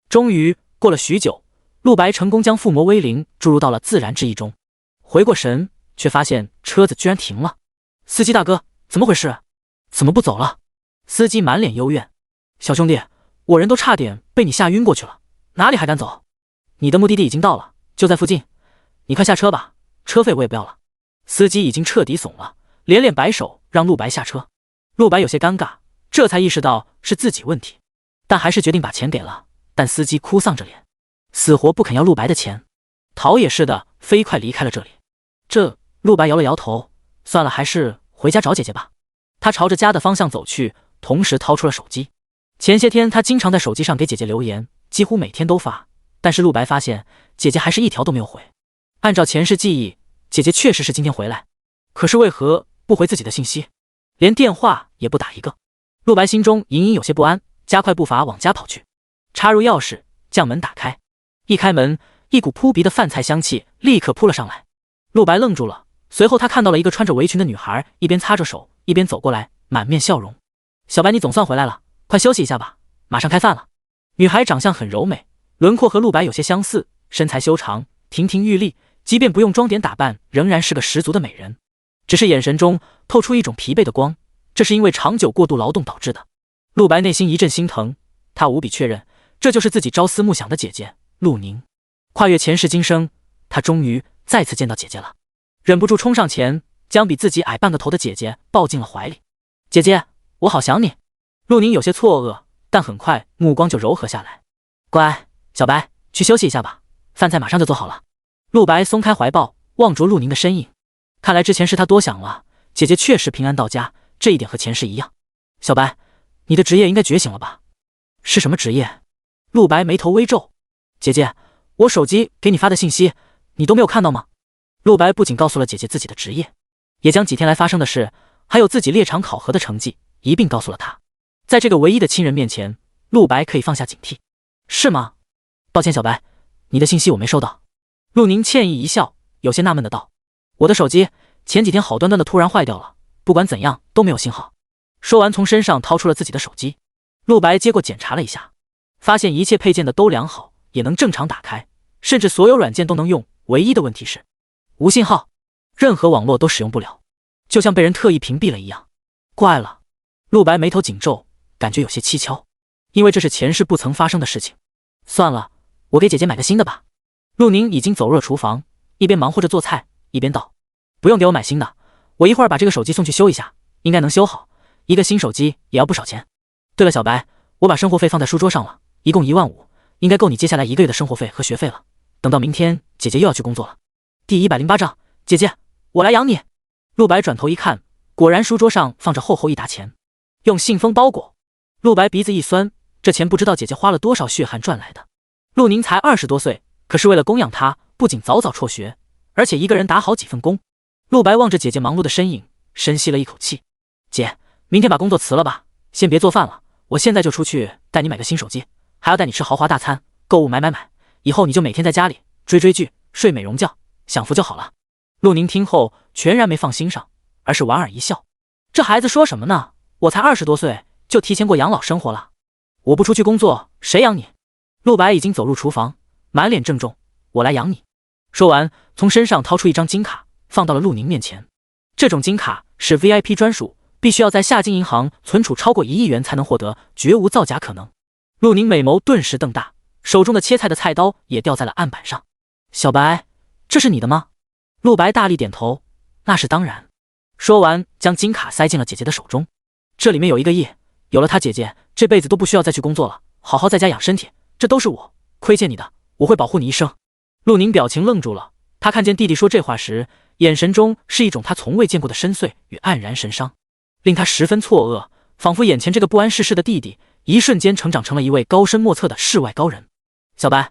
终于过了许久，陆白成功将附魔威灵注入到了自然之翼中，回过神却发现车子居然停了。司机大哥，怎么回事？怎么不走了？司机满脸幽怨。小兄弟，我人都差点被你吓晕过去了，哪里还敢走？你的目的地已经到了，就在附近，你快下车吧，车费我也不要了。司机已经彻底怂了，连连摆手让陆白下车。陆白有些尴尬，这才意识到是自己问题，但还是决定把钱给了。但司机哭丧着脸，死活不肯要陆白的钱，逃也似的飞快离开了这里。陆白摇了摇头，算了，还是回家找姐姐吧。他朝着家的方向走去，同时掏出了手机。前些天他经常在手机上给姐姐留言，几乎每天都发，但是陆白发现姐姐还是一条都没有回。按照前世记忆，姐姐确实是今天回来，可是为何不回自己的信息，连电话也不打一个？陆白心中隐隐有些不安，加快步伐往家跑去。插入钥匙，将门打开。一开门，一股扑鼻的饭菜香气立刻扑了上来。陆白愣住了，随后他看到了一个穿着围裙的女孩，一边擦着手，一边走过来，满面笑容。小白，你总算回来了，快休息一下吧，马上开饭了。女孩长相很柔美，轮廓和陆白有些相似，身材修长，亭亭玉立，即便不用装点打扮，仍然是个十足的美人。只是眼神中透出一种疲惫的光，这是因为长久过度劳动导致的。陆白内心一阵心疼，他无比确认，这就是自己朝思暮想的姐姐陆宁。跨越前世今生，他终于再次见到姐姐了，忍不住冲上前，将比自己矮半个头的姐姐抱进了怀里。姐姐，我好想你。陆宁有些错愕，但很快目光就柔和下来。乖，小白，去休息一下吧，饭菜马上就做好了。陆白松开怀抱，望着陆宁的身影。看来之前是他多想了，姐姐确实平安到家，这一点和前世一样。小白，你的职业应该觉醒了吧？是什么职业？陆白眉头微皱。姐姐，我手机给你发的信息，你都没有看到吗？陆白不仅告诉了姐姐自己的职业，也将几天来发生的事，还有自己猎场考核的成绩一并告诉了她。在这个唯一的亲人面前，陆白可以放下警惕。是吗？抱歉小白，你的信息我没收到。陆宁歉意一笑，有些纳闷的道：我的手机前几天好端端的突然坏掉了，不管怎样都没有信号。说完从身上掏出了自己的手机，陆白接过检查了一下，发现一切配件的都良好，也能正常打开，甚至所有软件都能用，唯一的问题是无信号，任何网络都使用不了，就像被人特意屏蔽了一样。怪了，陆白眉头紧皱，感觉有些蹊跷，因为这是前世不曾发生的事情。算了，我给姐姐买个新的吧。陆宁已经走入了厨房，一边忙活着做菜，一边道：不用给我买新的，我一会儿把这个手机送去修一下，应该能修好，一个新手机也要不少钱。对了小白，我把生活费放在书桌上了，一共1万5，应该够你接下来1个月的生活费和学费了。等到明天，姐姐又要去工作了。第108章，姐姐，我来养你。陆白转头一看，果然书桌上放着厚厚一沓钱，用信封包裹。陆白鼻子一酸，这钱不知道姐姐花了多少血汗赚来的。陆宁才20多岁，可是为了供养她，不仅早早辍学，而且一个人打好几份工。陆白望着姐姐忙碌的身影，深吸了一口气。姐，明天把工作辞了吧，先别做饭了，我现在就出去带你买个新手机，还要带你吃豪华大餐，购物买，以后你就每天在家里追剧，睡美容觉，享福就好了。陆宁听后全然没放心上，而是莞尔一笑。这孩子说什么呢？我才20多岁就提前过养老生活了，我不出去工作谁养你？陆白已经走入厨房，满脸郑重，我来养你。说完，从身上掏出一张金卡，放到了陆宁面前。这种金卡是 VIP 专属，必须要在夏金银行存储超过1亿元才能获得，绝无造假可能。陆宁美眸顿时瞪大，手中的切菜的菜刀也掉在了案板上。小白，这是你的吗？陆白大力点头，那是当然。说完，将金卡塞进了姐姐的手中。这里面有1个亿，有了它，姐姐这辈子都不需要再去工作了，好好在家养身体，这都是我亏欠你的，我会保护你一生。陆宁表情愣住了，他看见弟弟说这话时，眼神中是一种他从未见过的深邃与黯然神伤，令他十分错愕，仿佛眼前这个不谙世事的弟弟一瞬间成长成了一位高深莫测的世外高人。小白，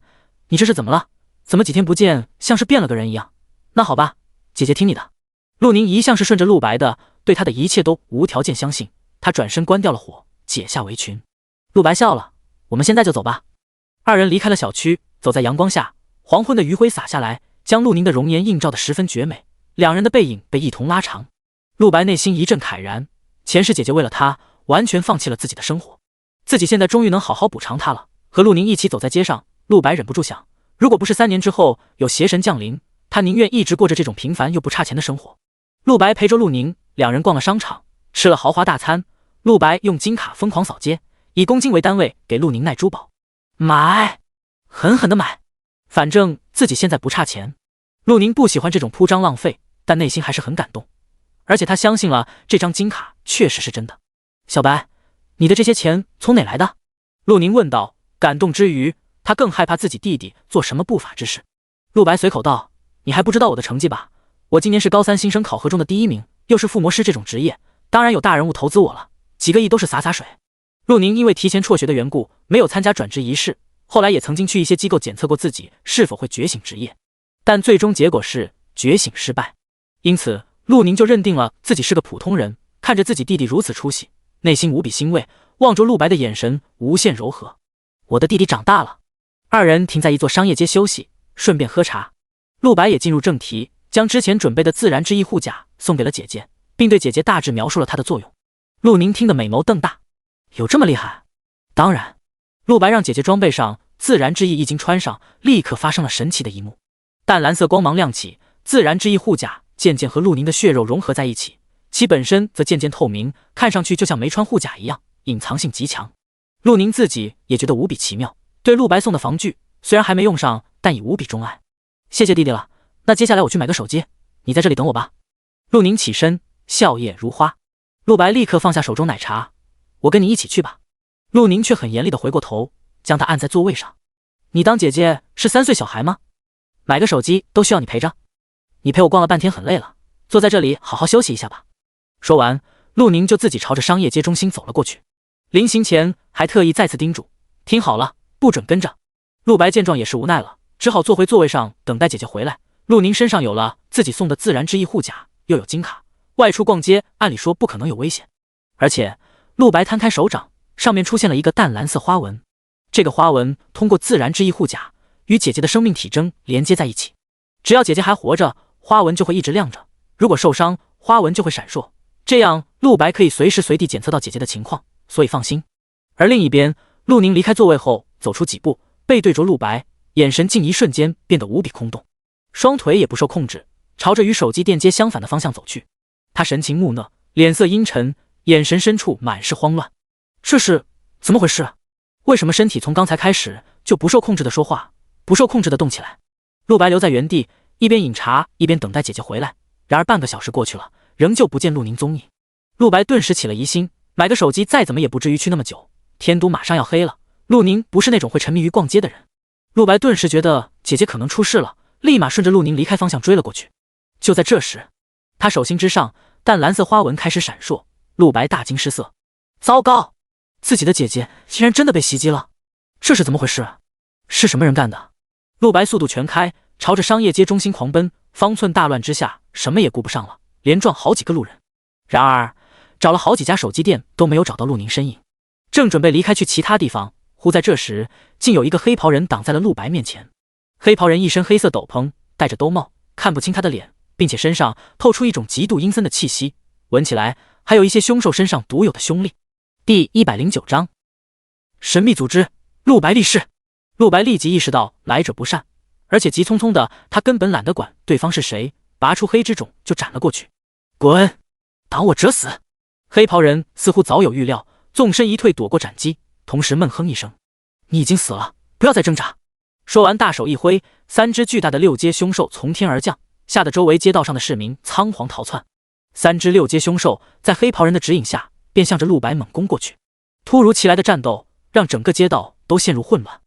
你这是怎么了？怎么几天不见像是变了个人一样？那好吧，姐姐听你的。陆宁一向是顺着陆白的，对他的一切都无条件相信。他转身关掉了火，解下围裙。陆白笑了，我们现在就走吧。二人离开了小区，走在阳光下，黄昏的余晖洒下来，将陆宁的容颜映照得十分绝美，两人的背影被一同拉长。陆白内心一阵慨然，前世姐姐为了他完全放弃了自己的生活，自己现在终于能好好补偿他了。和陆宁一起走在街上，陆白忍不住想，如果不是3年之后有邪神降临，他宁愿一直过着这种平凡又不差钱的生活。陆白陪着陆宁，两人逛了商场，吃了豪华大餐。陆白用金卡疯狂扫街，以公斤为单位给陆宁奈珠宝，买，狠狠的买，反正自己现在不差钱。陆宁不喜欢这种铺张浪费，但内心还是很感动，而且他相信了这张金卡确实是真的。小白，你的这些钱从哪来的？陆宁问道。感动之余，他更害怕自己弟弟做什么不法之事。陆白随口道，你还不知道我的成绩吧？我今年是高3新生考核中的第1名，又是附魔师这种职业，当然有大人物投资我了，几个亿都是洒水。陆宁因为提前辍学的缘故，没有参加转职仪式，后来也曾经去一些机构检测过自己是否会觉醒职业，但最终结果是觉醒失败。因此陆宁就认定了自己是个普通人，看着自己弟弟如此出息，内心无比欣慰，望着陆白的眼神无限柔和。我的弟弟长大了。二人停在一座商业街休息，顺便喝茶。陆白也进入正题，将之前准备的自然之翼护甲送给了姐姐，并对姐姐大致描述了它的作用。陆宁听得美眸瞪大，有这么厉害？当然。陆白让姐姐装备上自然之翼，一经穿上，立刻发生了神奇的一幕。淡蓝色光芒亮起，自然之翼护甲渐渐和陆宁的血肉融合在一起，其本身则渐渐透明，看上去就像没穿护甲一样，隐藏性极强。陆宁自己也觉得无比奇妙，对陆白送的防具虽然还没用上，但已无比钟爱。谢谢弟弟了，那接下来我去买个手机，你在这里等我吧。陆宁起身，笑靥如花。陆白立刻放下手中奶茶，我跟你一起去吧。陆宁却很严厉地回过头，将他按在座位上。你当姐姐是3岁小孩吗？买个手机都需要你陪着？你陪我逛了半天很累了，坐在这里好好休息一下吧。说完，陆宁就自己朝着商业街中心走了过去。临行前还特意再次叮嘱，听好了，不准跟着。陆白见状也是无奈了，只好坐回座位上等待姐姐回来。陆宁身上有了自己送的自然之翼护甲，又有金卡，外出逛街按理说不可能有危险。而且陆白摊开手掌，上面出现了一个淡蓝色花纹，这个花纹通过自然之翼护甲与姐姐的生命体征连接在一起，只要姐姐还活着，花纹就会一直亮着，如果受伤，花纹就会闪烁，这样陆白可以随时随地检测到姐姐的情况，所以放心。而另一边，陆宁离开座位后走出几步，背对着陆白，眼神竟一瞬间变得无比空洞，双腿也不受控制，朝着与手机店街相反的方向走去。他神情木讷，脸色阴沉，眼神深处满是慌乱。这是怎么回事？为什么身体从刚才开始就不受控制的说话，不受控制的动起来？陆白留在原地，一边饮茶一边等待姐姐回来。然而半个小时过去了，仍旧不见陆宁踪影。陆白顿时起了疑心，买个手机再怎么也不至于去那么久，天都马上要黑了，陆宁不是那种会沉迷于逛街的人。陆白顿时觉得姐姐可能出事了，立马顺着陆宁离开方向追了过去。就在这时，他手心之上淡蓝色花纹开始闪烁，陆白大惊失色。糟糕，自己的姐姐竟然真的被袭击了，这是怎么回事？是什么人干的？陆白速度全开，朝着商业街中心狂奔，方寸大乱之下，什么也顾不上了，连撞好几个路人。然而找了好几家手机店都没有找到陆宁身影，正准备离开去其他地方，忽在这时，竟有一个黑袍人挡在了陆白面前。黑袍人一身黑色斗篷，戴着兜帽，看不清他的脸，并且身上透出一种极度阴森的气息，闻起来还有一些凶兽身上独有的凶力。第109章神秘组织，陆白立誓。陆白立即意识到来者不善，而且急匆匆的他根本懒得管对方是谁，拔出黑之种就斩了过去。滚！挡我者死！黑袍人似乎早有预料，纵身一退躲过斩击，同时闷哼一声：你已经死了，不要再挣扎。说完大手一挥，3只巨大的6阶凶兽从天而降，吓得周围街道上的市民仓皇逃窜。3只6阶凶兽在黑袍人的指引下便向着陆白猛攻过去。突如其来的战斗让整个街道都陷入混乱。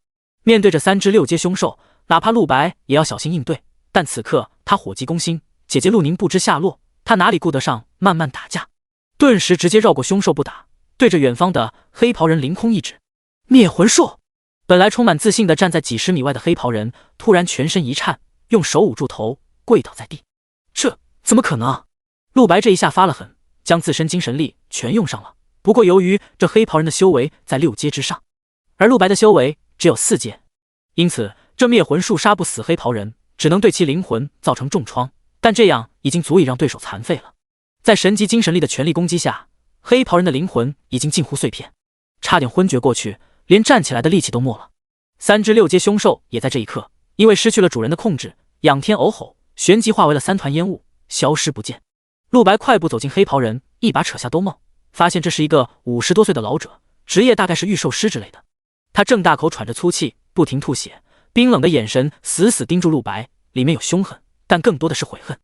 面对着3只6阶凶兽，哪怕陆白也要小心应对，但此刻他火急攻心，姐姐陆宁不知下落，他哪里顾得上慢慢打架，顿时直接绕过凶兽不打，对着远方的黑袍人凌空一指，灭魂术。本来充满自信的站在几十米外的黑袍人突然全身一颤，用手捂住头，跪倒在地。这怎么可能？陆白这一下发了狠，将自身精神力全用上了。不过由于这黑袍人的修为在6阶之上，而陆白的修为只有4阶，因此这灭魂术杀不死黑袍人，只能对其灵魂造成重创，但这样已经足以让对手残废了。在神级精神力的全力攻击下，黑袍人的灵魂已经近乎碎片，差点昏厥过去，连站起来的力气都没了。3只6阶凶兽也在这一刻因为失去了主人的控制，仰天呕吼，旋即化为了3团烟雾，消失不见。陆白快步走进黑袍人，一把扯下兜帽，发现这是一个50多岁的老者，职业大概是御兽师之类的。他正大口喘着粗气，不停吐血，冰冷的眼神死死盯住陆白，里面有凶狠，但更多的是悔恨。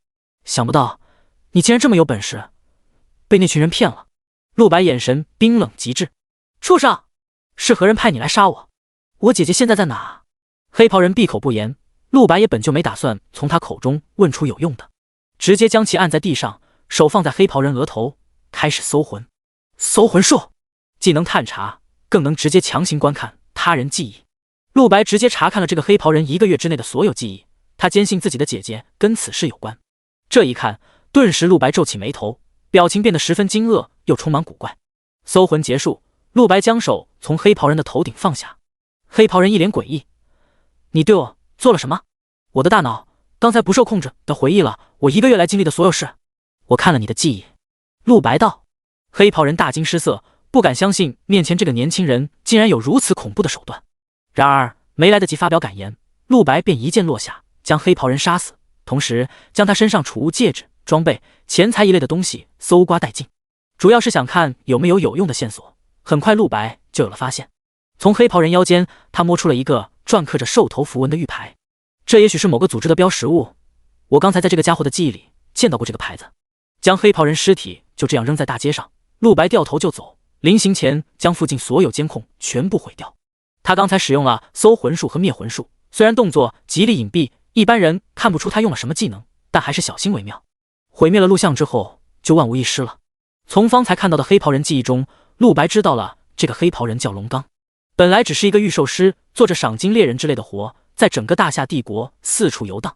想不到你竟然这么有本事，被那群人骗了。陆白眼神冰冷极致。畜生，是何人派你来杀我？我姐姐现在在哪？黑袍人闭口不言，陆白也本就没打算从他口中问出有用的，直接将其按在地上，手放在黑袍人额头，开始搜魂。搜魂术既能探查，更能直接强行观看他人记忆。陆白直接查看了这个黑袍人1个月之内的所有记忆，他坚信自己的姐姐跟此事有关。这一看，顿时陆白皱起眉头，表情变得十分惊愕又充满古怪。搜魂结束，陆白将手从黑袍人的头顶放下。黑袍人一脸诡异：你对我做了什么？我的大脑刚才不受控制的回忆了我1个月来经历的所有事。我看了你的记忆。陆白道。黑袍人大惊失色，不敢相信面前这个年轻人竟然有如此恐怖的手段。然而没来得及发表感言，陆白便一剑落下，将黑袍人杀死，同时将他身上储物戒指、装备、钱财一类的东西搜刮殆尽，主要是想看有没有有用的线索。很快陆白就有了发现，从黑袍人腰间他摸出了一个篆刻着兽头符文的玉牌，这也许是某个组织的标识物，我刚才在这个家伙的记忆里见到过这个牌子。将黑袍人尸体就这样扔在大街上，陆白掉头就走，临行前将附近所有监控全部毁掉。他刚才使用了搜魂术和灭魂术，虽然动作极力隐蔽，一般人看不出他用了什么技能，但还是小心为妙。毁灭了录像之后，就万无一失了。从方才看到的黑袍人记忆中，陆白知道了这个黑袍人叫龙刚，本来只是一个御兽师，做着赏金猎人之类的活，在整个大夏帝国四处游荡。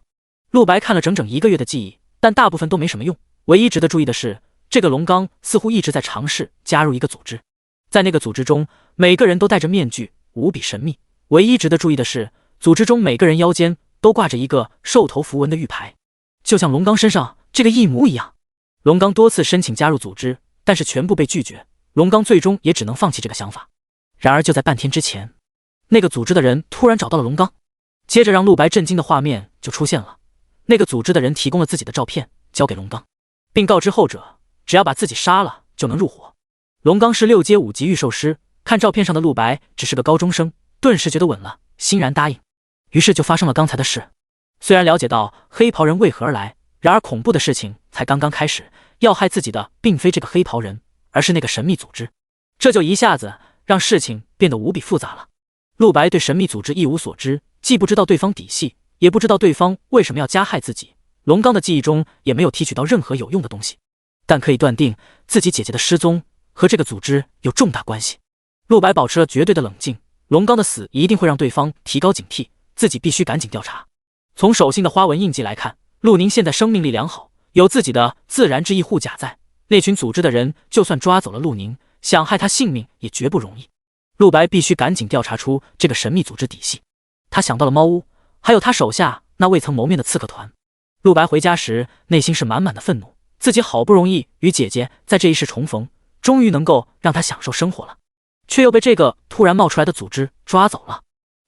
陆白看了整整1个月的记忆，但大部分都没什么用。唯一值得注意的是，这个龙刚似乎一直在尝试加入一个组织，在那个组织中，每个人都戴着面具，无比神秘。唯一值得注意的是，组织中每个人腰间都挂着一个兽头符文的玉牌，就像龙刚身上这个一模一样。龙刚多次申请加入组织，但是全部被拒绝，龙刚最终也只能放弃这个想法。然而就在半天之前，那个组织的人突然找到了龙刚，接着让陆白震惊的画面就出现了。那个组织的人提供了自己的照片交给龙刚，并告知后者只要把自己杀了就能入伙。龙刚是6阶5级御兽师，看照片上的陆白只是个高中生，顿时觉得稳了，欣然答应。于是就发生了刚才的事。虽然了解到黑袍人为何而来，然而恐怖的事情才刚刚开始，要害自己的并非这个黑袍人，而是那个神秘组织。这就一下子让事情变得无比复杂了。陆白对神秘组织一无所知，既不知道对方底细，也不知道对方为什么要加害自己。龙刚的记忆中也没有提取到任何有用的东西，但可以断定自己姐姐的失踪和这个组织有重大关系。陆白保持了绝对的冷静，龙刚的死一定会让对方提高警惕，自己必须赶紧调查。从手心的花纹印记来看，陆宁现在生命力良好，有自己的自然之翼护甲在，那群组织的人就算抓走了陆宁，想害他性命也绝不容易。陆白必须赶紧调查出这个神秘组织底细。他想到了猫屋，还有他手下那未曾谋面的刺客团。陆白回家时内心是满满的愤怒，自己好不容易与姐姐在这一世重逢，终于能够让她享受生活了，却又被这个突然冒出来的组织抓走了。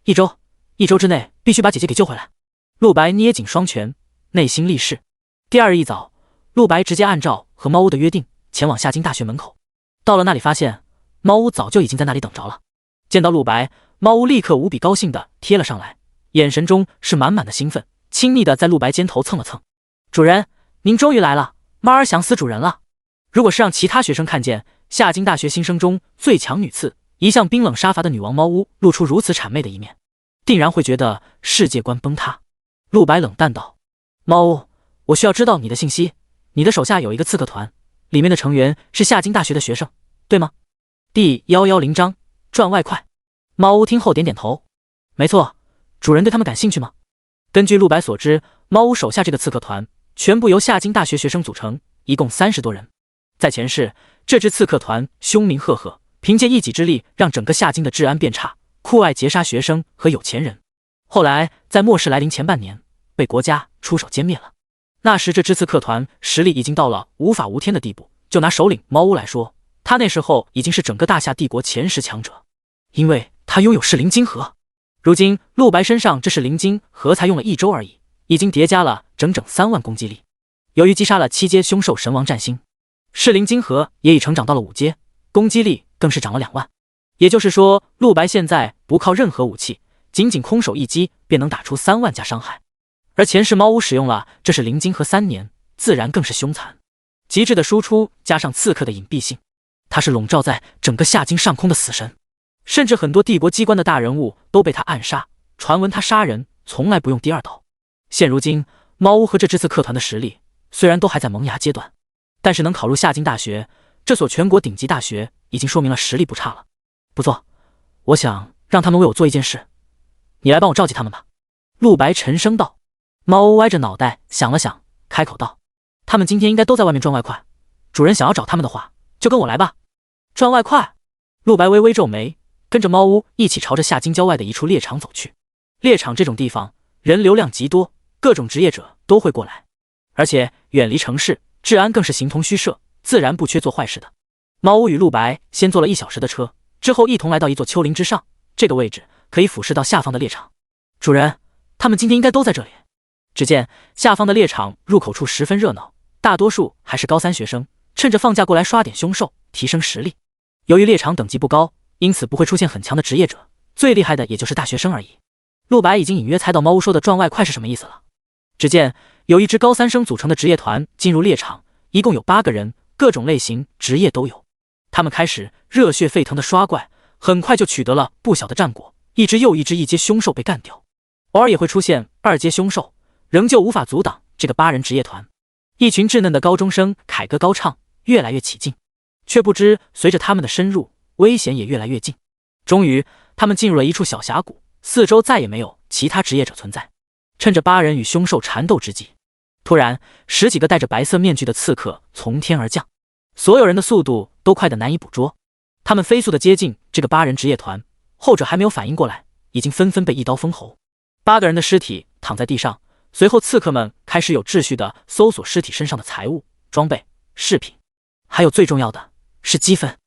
一周之内必须把姐姐给救回来。陆白捏紧双拳，内心立誓。第二日一早，陆白直接按照和猫屋的约定前往夏京大学门口。到了那里，发现猫屋早就已经在那里等着了。见到陆白，猫屋立刻无比高兴地贴了上来，眼神中是满满的兴奋，亲昵地在陆白肩头蹭了蹭。主人，您终于来了，猫儿想死主人了。如果是让其他学生看见夏京大学新生中最强女刺，一向冰冷杀伐的女王猫屋露出如此谄媚的一面，定然会觉得世界观崩塌。陆白冷淡道：猫屋，我需要知道你的信息，你的手下有一个刺客团，里面的成员是夏京大学的学生，对吗？第110章赚外快。猫屋听后点点头，没错，主人对他们感兴趣吗？根据陆白所知，猫屋手下这个刺客团全部由夏京大学学生组成，一共30多人。在前世，这支刺客团凶名赫赫，凭借一己之力让整个夏京的治安变差，酷爱劫杀学生和有钱人。后来在末世来临前半年，被国家出手歼灭了。那时这支刺客团实力已经到了无法无天的地步，就拿首领猫屋来说，他那时候已经是整个大夏帝国前10强者，因为他拥有噬灵晶核。如今陆白身上这噬灵晶核才用了1周而已，已经叠加了整整3万攻击力。由于击杀了7阶凶兽神王战星，噬灵晶核也已成长到了5阶，攻击力更是涨了2万。也就是说，陆白现在不靠任何武器，仅仅空手一击便能打出3万加伤害。而前世猫屋使用了这噬灵晶核3年，自然更是凶残。极致的输出加上刺客的隐蔽性，他是笼罩在整个夏京上空的死神，甚至很多帝国机关的大人物都被他暗杀。传闻他杀人从来不用第二刀。现如今，猫屋和这支刺客团的实力虽然都还在萌芽阶段，但是能考入夏京大学这所全国顶级大学，已经说明了实力不差了。不错，我想让他们为我做一件事，你来帮我召集他们吧。陆白沉声道。猫屋歪着脑袋想了想，开口道：他们今天应该都在外面赚外快，主人想要找他们的话，就跟我来吧。赚外快？陆白微微皱眉，跟着猫屋一起朝着夏京郊外的一处猎场走去。猎场这种地方人流量极多，各种职业者都会过来，而且远离城市，治安更是形同虚设，自然不缺做坏事的。猫屋与陆白先坐了1小时的车，之后一同来到一座丘陵之上，这个位置可以俯视到下方的猎场。主人，他们今天应该都在这里。只见下方的猎场入口处十分热闹，大多数还是高3学生，趁着放假过来刷点凶兽，提升实力。由于猎场等级不高，因此不会出现很强的职业者，最厉害的也就是大学生而已。陆白已经隐约猜到猫屋说的赚外快是什么意思了。只见有一支高3生组成的职业团进入猎场，一共有8个人，各种类型职业都有。他们开始热血沸腾的刷怪，很快就取得了不小的战果，一只又一只1阶凶兽被干掉，偶尔也会出现2阶凶兽，仍旧无法阻挡这个8人职业团。一群稚嫩的高中生凯歌高唱，越来越起劲，却不知随着他们的深入，危险也越来越近。终于他们进入了一处小峡谷，四周再也没有其他职业者存在。趁着8人与凶兽缠斗之际，突然10几个戴着白色面具的刺客从天而降，所有人的速度都快得难以捕捉。他们飞速地接近这个8人职业团，后者还没有反应过来，已经纷纷被一刀封喉。8个人的尸体躺在地上，随后刺客们开始有秩序地搜索尸体身上的财物、装备、饰品，还有最重要的是积分。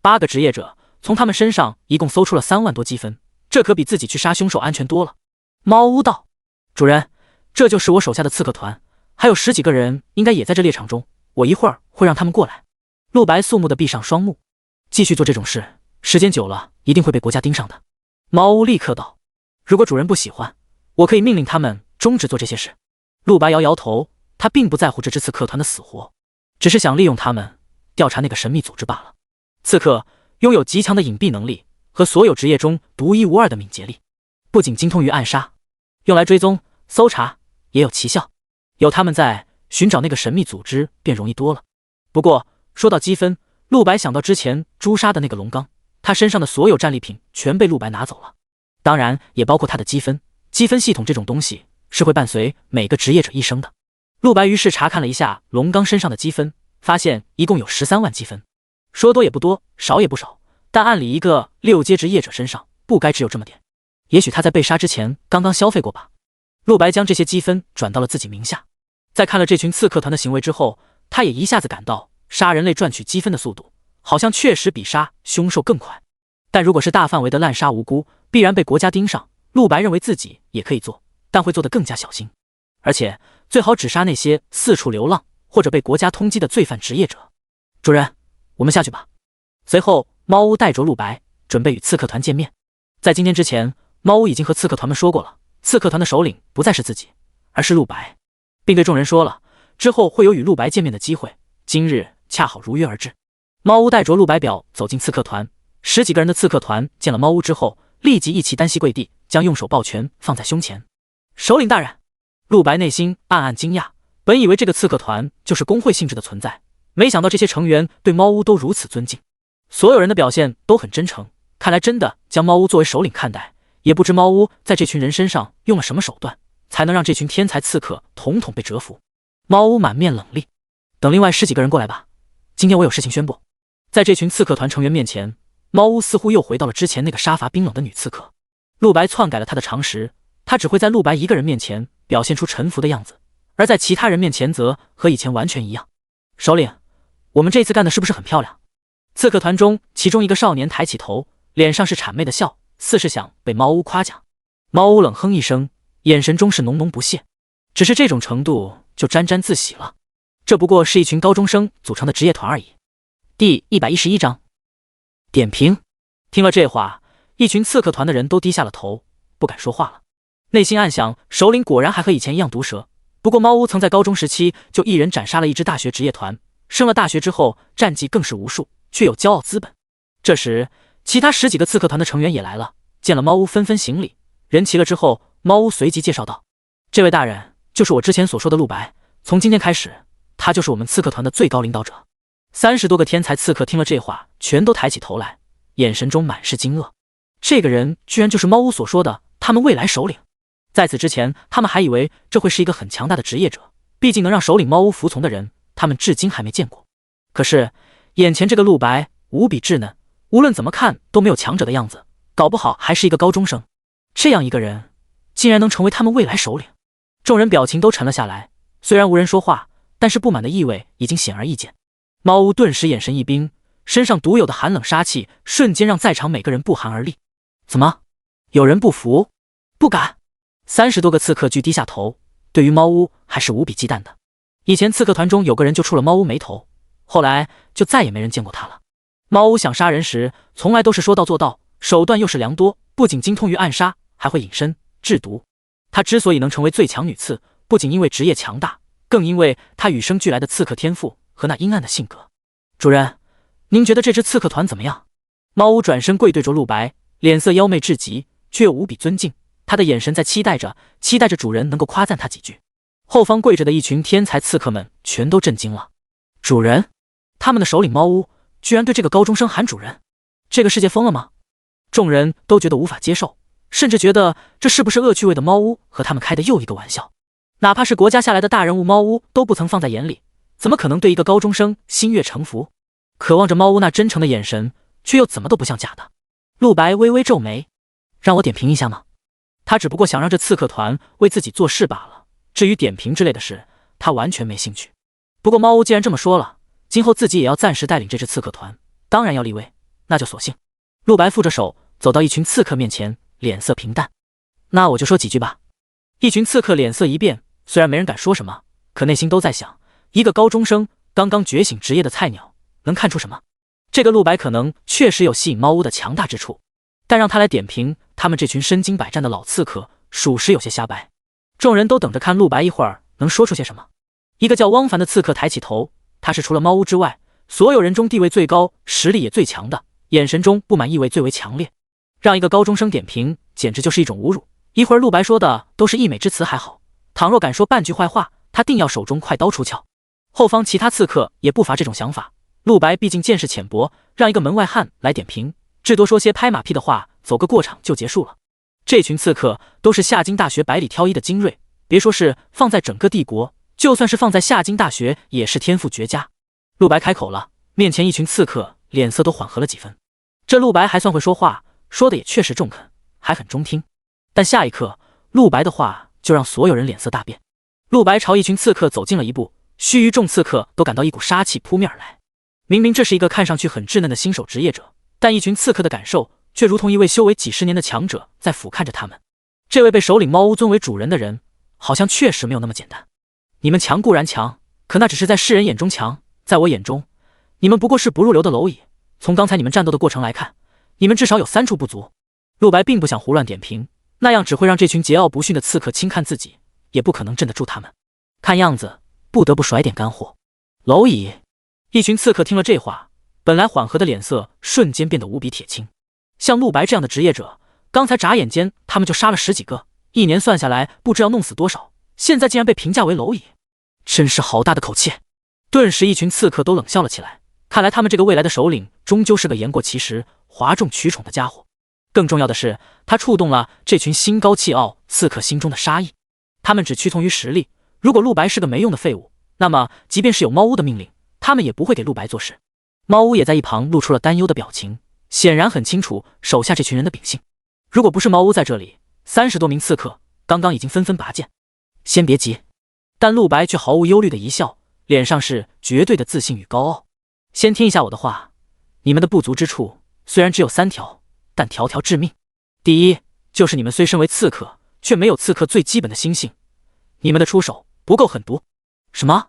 8个职业者从他们身上一共搜出了3万多积分，这可比自己去杀凶手安全多了。猫屋道：主人，这就是我手下的刺客团，还有10几个人应该也在这猎场中，我一会儿会让他们过来。陆白肃穆地闭上双目，继续做这种事，时间久了一定会被国家盯上的。猫屋立刻道：如果主人不喜欢，我可以命令他们终止做这些事。陆白摇摇头，他并不在乎这支刺客团的死活，只是想利用他们调查那个神秘组织罢了。刺客拥有极强的隐蔽能力，和所有职业中独一无二的敏捷力，不仅精通于暗杀，用来追踪、搜查也有奇效。有他们在，寻找那个神秘组织便容易多了。不过说到积分，陆白想到之前诛杀的那个龙刚，他身上的所有战利品全被陆白拿走了，当然也包括他的积分。积分系统这种东西是会伴随每个职业者一生的。陆白于是查看了一下龙刚身上的积分，发现一共有13万积分，说多也不多，少也不少，但按理一个6阶职业者身上不该只有这么点，也许他在被杀之前刚刚消费过吧。陆白将这些积分转到了自己名下，在看了这群刺客团的行为之后，他也一下子感到杀人类赚取积分的速度好像确实比杀凶兽更快。但如果是大范围的滥杀无辜，必然被国家盯上。陆白认为自己也可以做，但会做得更加小心，而且最好只杀那些四处流浪或者被国家通缉的罪犯职业者。主人，我们下去吧。随后猫屋带着陆白准备与刺客团见面。在今天之前，猫屋已经和刺客团们说过了，刺客团的首领不再是自己，而是陆白，并对众人说了之后会有与陆白见面的机会，今日恰好如约而至。猫屋带着陆白表走进刺客团，10几个人的刺客团见了猫屋之后，立即一齐单膝跪地，将用手抱拳放在胸前。首领大人！陆白内心暗暗惊讶，本以为这个刺客团就是工会性质的存在，没想到这些成员对猫屋都如此尊敬，所有人的表现都很真诚，看来真的将猫屋作为首领看待。也不知猫屋在这群人身上用了什么手段，才能让这群天才刺客统统被折服。猫屋满面冷厉，等另外10几个人过来吧，今天我有事情宣布。在这群刺客团成员面前，猫屋似乎又回到了之前那个杀伐冰冷的女刺客。陆白篡改了他的常识，他只会在陆白一个人面前表现出臣服的样子，而在其他人面前则和以前完全一样。首领，我们这次干的是不是很漂亮？刺客团中其中一个少年抬起头，脸上是谄媚的笑，似是想被猫屋夸奖。猫屋冷哼一声，眼神中是浓浓不屑，只是这种程度就沾沾自喜了，这不过是一群高中生组成的职业团而已。第111章点评。听了这话，一群刺客团的人都低下了头，不敢说话了。内心暗想，首领果然还和以前一样毒舌。不过猫屋曾在高中时期就一人斩杀了一支大学职业团，升了大学之后战绩更是无数，却有骄傲资本。这时其他10几个刺客团的成员也来了，见了猫屋纷纷行礼。人齐了之后，猫屋随即介绍道：这位大人就是我之前所说的陆白，从今天开始他就是我们刺客团的最高领导者。30多个天才刺客听了这话，全都抬起头来，眼神中满是惊愕。这个人居然就是猫屋所说的他们未来首领。在此之前，他们还以为这会是一个很强大的职业者，毕竟能让首领猫屋服从的人，他们至今还没见过。可是眼前这个陆白无比稚嫩，无论怎么看都没有强者的样子，搞不好还是一个高中生。这样一个人竟然能成为他们未来首领。众人表情都沉了下来，虽然无人说话，但是不满的意味已经显而易见。猫屋顿时眼神一冰，身上独有的寒冷杀气瞬间让在场每个人不寒而栗。怎么，有人不服？不敢！30多个刺客俱低下头，对于猫屋还是无比忌惮的。以前刺客团中有个人就触了猫屋眉头，后来就再也没人见过他了。猫屋想杀人时从来都是说到做到，手段又是良多，不仅精通于暗杀，还会隐身制毒。他之所以能成为最强女刺，不仅因为职业强大，更因为他与生俱来的刺客天赋和那阴暗的性格。主人，您觉得这支刺客团怎么样？猫屋转身跪对着陆白，脸色妖媚至极，却又无比尊敬，他的眼神在期待着主人能够夸赞他几句。后方跪着的一群天才刺客们全都震惊了。主人，他们的首领猫屋居然对这个高中生喊主人，这个世界疯了吗？众人都觉得无法接受，甚至觉得这是不是恶趣味的猫屋和他们开的又一个玩笑。哪怕是国家下来的大人物，猫屋都不曾放在眼里，怎么可能对一个高中生心悦诚服？渴望着猫屋那真诚的眼神，却又怎么都不像假的。陆白微微皱眉，让我点评一下吗？他只不过想让这刺客团为自己做事罢了，至于点评之类的事，他完全没兴趣。不过猫屋既然这么说了，今后自己也要暂时带领这支刺客团，当然要立威，那就索性。陆白负着手走到一群刺客面前，脸色平淡，那我就说几句吧。一群刺客脸色一变，虽然没人敢说什么，可内心都在想，一个高中生刚刚觉醒职业的菜鸟能看出什么？这个陆白可能确实有吸引猫屋的强大之处，但让他来点评他们这群身经百战的老刺客，属实有些瞎掰。众人都等着看陆白一会儿能说出些什么。一个叫汪凡的刺客抬起头，他是除了猫屋之外所有人中地位最高、实力也最强的，眼神中不满意味最为强烈。让一个高中生点评，简直就是一种侮辱。一会儿陆白说的都是溢美之词还好，倘若敢说半句坏话，他定要手中快刀出鞘。后方其他刺客也不乏这种想法。陆白毕竟见识浅薄，让一个门外汉来点评，至多说些拍马屁的话，走个过场就结束了。这群刺客都是夏京大学百里挑一的精锐，别说是放在整个帝国，就算是放在夏京大学也是天赋绝佳。陆白开口了，面前一群刺客脸色都缓和了几分。这陆白还算会说话，说的也确实中肯，还很中听。但下一刻，陆白的话就让所有人脸色大变。陆白朝一群刺客走近了一步，须臾众刺客都感到一股杀气扑面而来。明明这是一个看上去很稚嫩的新手职业者，但一群刺客的感受却如同一位修为几十年的强者在俯瞰着他们。这位被首领猫屋尊为主人的人，好像确实没有那么简单。你们强固然强，可那只是在世人眼中强，在我眼中，你们不过是不入流的蝼蚁。从刚才你们战斗的过程来看，你们至少有3处不足。陆白并不想胡乱点评，那样只会让这群桀骜不驯的刺客轻看自己，也不可能镇得住他们。看样子不得不甩点干货。蝼蚁！一群刺客听了这话，本来缓和的脸色瞬间变得无比铁青。像陆白这样的职业者，刚才眨眼间他们就杀了10几个，1年算下来不知要弄死多少，现在竟然被评价为蝼蚁，真是好大的口气。顿时一群刺客都冷笑了起来，看来他们这个未来的首领终究是个言过其实、哗众取宠的家伙。更重要的是，他触动了这群心高气傲刺客心中的杀意。他们只屈从于实力，如果陆白是个没用的废物，那么即便是有猫屋的命令，他们也不会给陆白做事。猫屋也在一旁露出了担忧的表情，显然很清楚手下这群人的秉性。如果不是猫屋在这里，30多名刺客刚刚已经纷纷拔剑。先别急。但陆白却毫无忧虑的一笑，脸上是绝对的自信与高傲。先听一下我的话，你们的不足之处虽然只有3条，但条条致命。第一，就是你们虽身为刺客，却没有刺客最基本的心性，你们的出手不够狠毒。什么？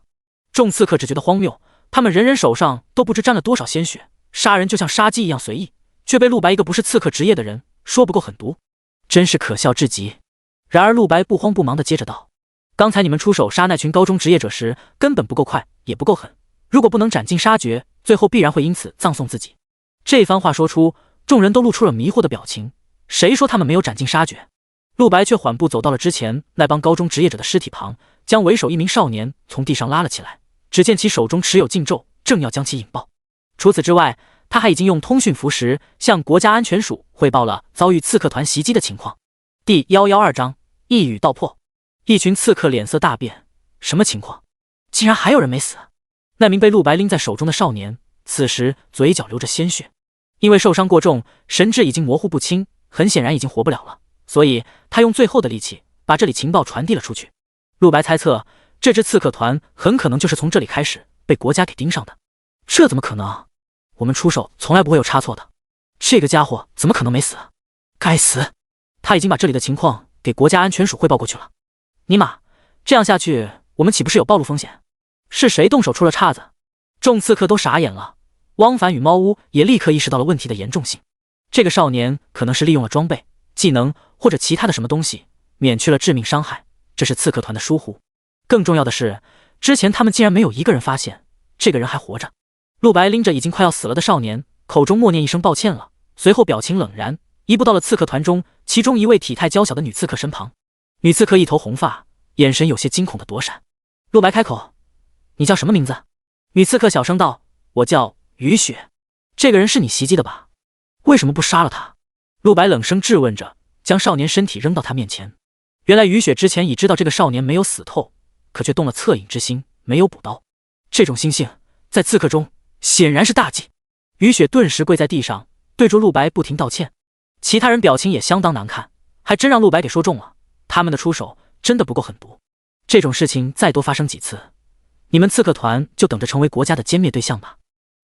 众刺客只觉得荒谬，他们人人手上都不知沾了多少鲜血，杀人就像杀鸡一样随意，却被陆白一个不是刺客职业的人说不够狠毒，真是可笑至极。然而陆白不慌不忙地接着道，刚才你们出手杀那群高中职业者时，根本不够快，也不够狠，如果不能斩尽杀绝，最后必然会因此葬送自己。这番话说出，众人都露出了迷惑的表情。谁说他们没有斩尽杀绝？陆白却缓步走到了之前那帮高中职业者的尸体旁，将为首一名少年从地上拉了起来。只见其手中持有禁咒，正要将其引爆。除此之外，他还已经用通讯符时向国家安全署汇报了遭遇刺客团袭击的情况。第112章一语道破。一群刺客脸色大变，什么情况？竟然还有人没死？那名被陆白拎在手中的少年，此时嘴角流着鲜血，因为受伤过重，神志已经模糊不清，很显然已经活不了了，所以他用最后的力气把这里情报传递了出去。陆白猜测，这支刺客团很可能就是从这里开始被国家给盯上的。这怎么可能？我们出手从来不会有差错的，这个家伙怎么可能没死？该死！他已经把这里的情况给国家安全署汇报过去了。尼玛，这样下去我们岂不是有暴露风险？是谁动手出了岔子？众刺客都傻眼了，汪凡与猫屋也立刻意识到了问题的严重性。这个少年可能是利用了装备、技能或者其他的什么东西，免去了致命伤害，这是刺客团的疏忽。更重要的是，之前他们竟然没有一个人发现这个人还活着。陆白拎着已经快要死了的少年，口中默念一声抱歉了，随后表情冷然，移步到了刺客团中其中一位体态娇小的女刺客身旁。女刺客一头红发，眼神有些惊恐的躲闪。陆白开口，你叫什么名字？女刺客小声道，我叫雨雪。这个人是你袭击的吧？为什么不杀了他？陆白冷声质问着，将少年身体扔到他面前。原来雨雪之前已知道这个少年没有死透，可却动了恻隐之心，没有补刀。这种心性在刺客中显然是大忌。雨雪顿时跪在地上，对住陆白不停道歉。其他人表情也相当难看，还真让陆白给说中了，他们的出手真的不够狠毒。这种事情再多发生几次，你们刺客团就等着成为国家的歼灭对象吧。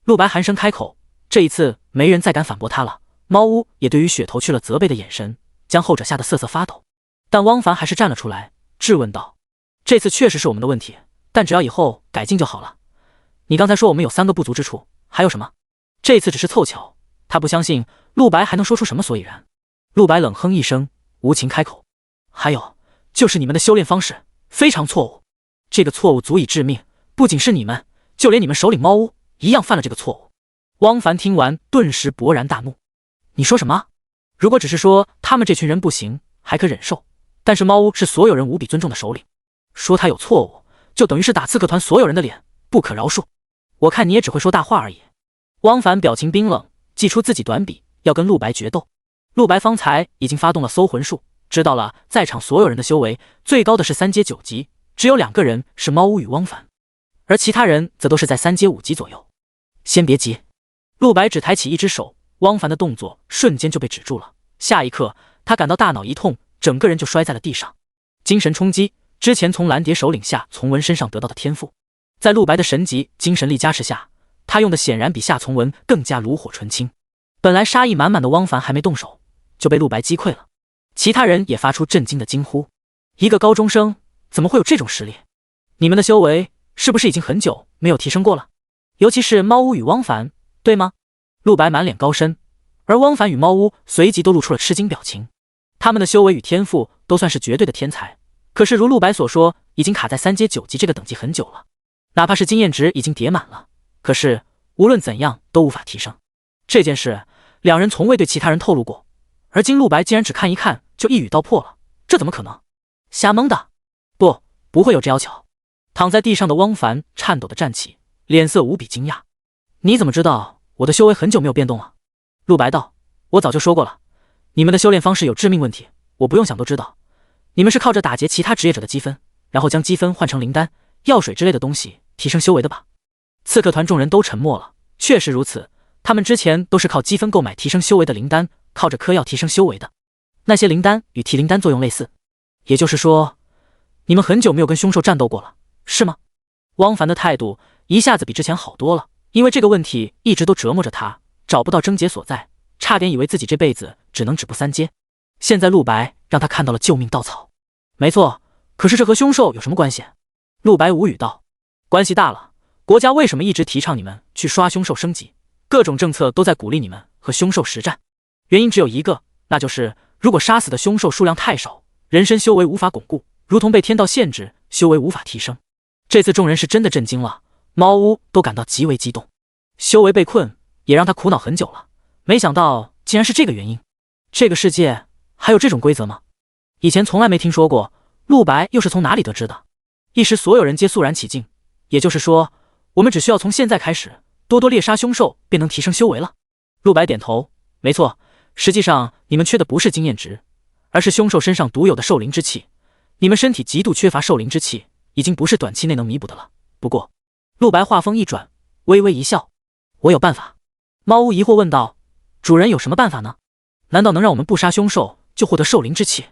陆白寒声开口，这一次没人再敢反驳他了。猫屋也对于雪投去了责备的眼神，将后者吓得瑟瑟发抖。但汪凡还是站了出来，质问道，这次确实是我们的问题，但只要以后改进就好了。你刚才说我们有3个不足之处，还有什么？这次只是凑巧。他不相信陆白还能说出什么所以然。陆白冷哼一声，无情开口，还有就是你们的修炼方式非常错误，这个错误足以致命，不仅是你们，就连你们首领猫屋一样犯了这个错误。汪凡听完顿时勃然大怒，你说什么？如果只是说他们这群人不行，还可忍受，但是猫屋是所有人无比尊重的首领，说他有错误，就等于是打刺客团所有人的脸，不可饶恕。我看你也只会说大话而已。汪凡表情冰冷，祭出自己短笔，要跟陆白决斗。陆白方才已经发动了搜魂术，知道了在场所有人的修为，最高的是3阶9级，只有2个人是猫屋与汪凡，而其他人则都是在3阶5级左右。先别急，陆白只抬起一只手，汪凡的动作瞬间就被止住了。下一刻，他感到大脑一痛，整个人就摔在了地上。精神冲击，之前从蓝蝶首领夏从文身上得到的天赋，在陆白的神级精神力加持下，他用的显然比夏从文更加炉火纯青。本来杀意满满的汪凡还没动手，就被陆白击溃了。其他人也发出震惊的惊呼：一个高中生怎么会有这种实力？你们的修为是不是已经很久没有提升过了？尤其是猫屋与汪凡，对吗？陆白满脸高深，而汪凡与猫屋随即都露出了吃惊表情。他们的修为与天赋都算是绝对的天才，可是如陆白所说，已经卡在3阶9级这个等级很久了，哪怕是经验值已经叠满了，可是无论怎样都无法提升。这件事两人从未对其他人透露过，而今陆白竟然只看一看就一语道破了，这怎么可能？瞎蒙的！不会有这要求。躺在地上的汪凡颤抖地站起，脸色无比惊讶。你怎么知道我的修为很久没有变动了？陆白道：我早就说过了，你们的修炼方式有致命问题，我不用想都知道。你们是靠着打劫其他职业者的积分，然后将积分换成灵丹、药水之类的东西提升修为的吧？刺客团众人都沉默了。确实如此，他们之前都是靠积分购买提升修为的灵丹，靠着嗑药提升修为的。那些灵丹与提灵丹作用类似，也就是说，你们很久没有跟凶兽战斗过了，是吗？汪凡的态度一下子比之前好多了，因为这个问题一直都折磨着他，找不到症结所在，差点以为自己这辈子只能止步3阶。现在陆白让他看到了救命稻草。没错，可是这和凶兽有什么关系？陆白无语道：关系大了，国家为什么一直提倡你们去刷凶兽升级？各种政策都在鼓励你们和凶兽实战，原因只有一个，那就是如果杀死的凶兽数量太少，人身修为无法巩固，如同被天道限制，修为无法提升。这次众人是真的震惊了，猫屋都感到极为激动。修为被困也让他苦恼很久了，没想到竟然是这个原因。这个世界还有这种规则吗？以前从来没听说过，陆白又是从哪里得知的？一时所有人皆肃然起敬。也就是说，我们只需要从现在开始多多猎杀凶兽，便能提升修为了。陆白点头，没错，实际上你们缺的不是经验值，而是凶兽身上独有的兽灵之气。你们身体极度缺乏兽灵之气，已经不是短期内能弥补的了。不过，陆白话锋一转，微微一笑，我有办法。猫屋疑惑问道：主人有什么办法呢？难道能让我们不杀凶兽就获得兽灵之气？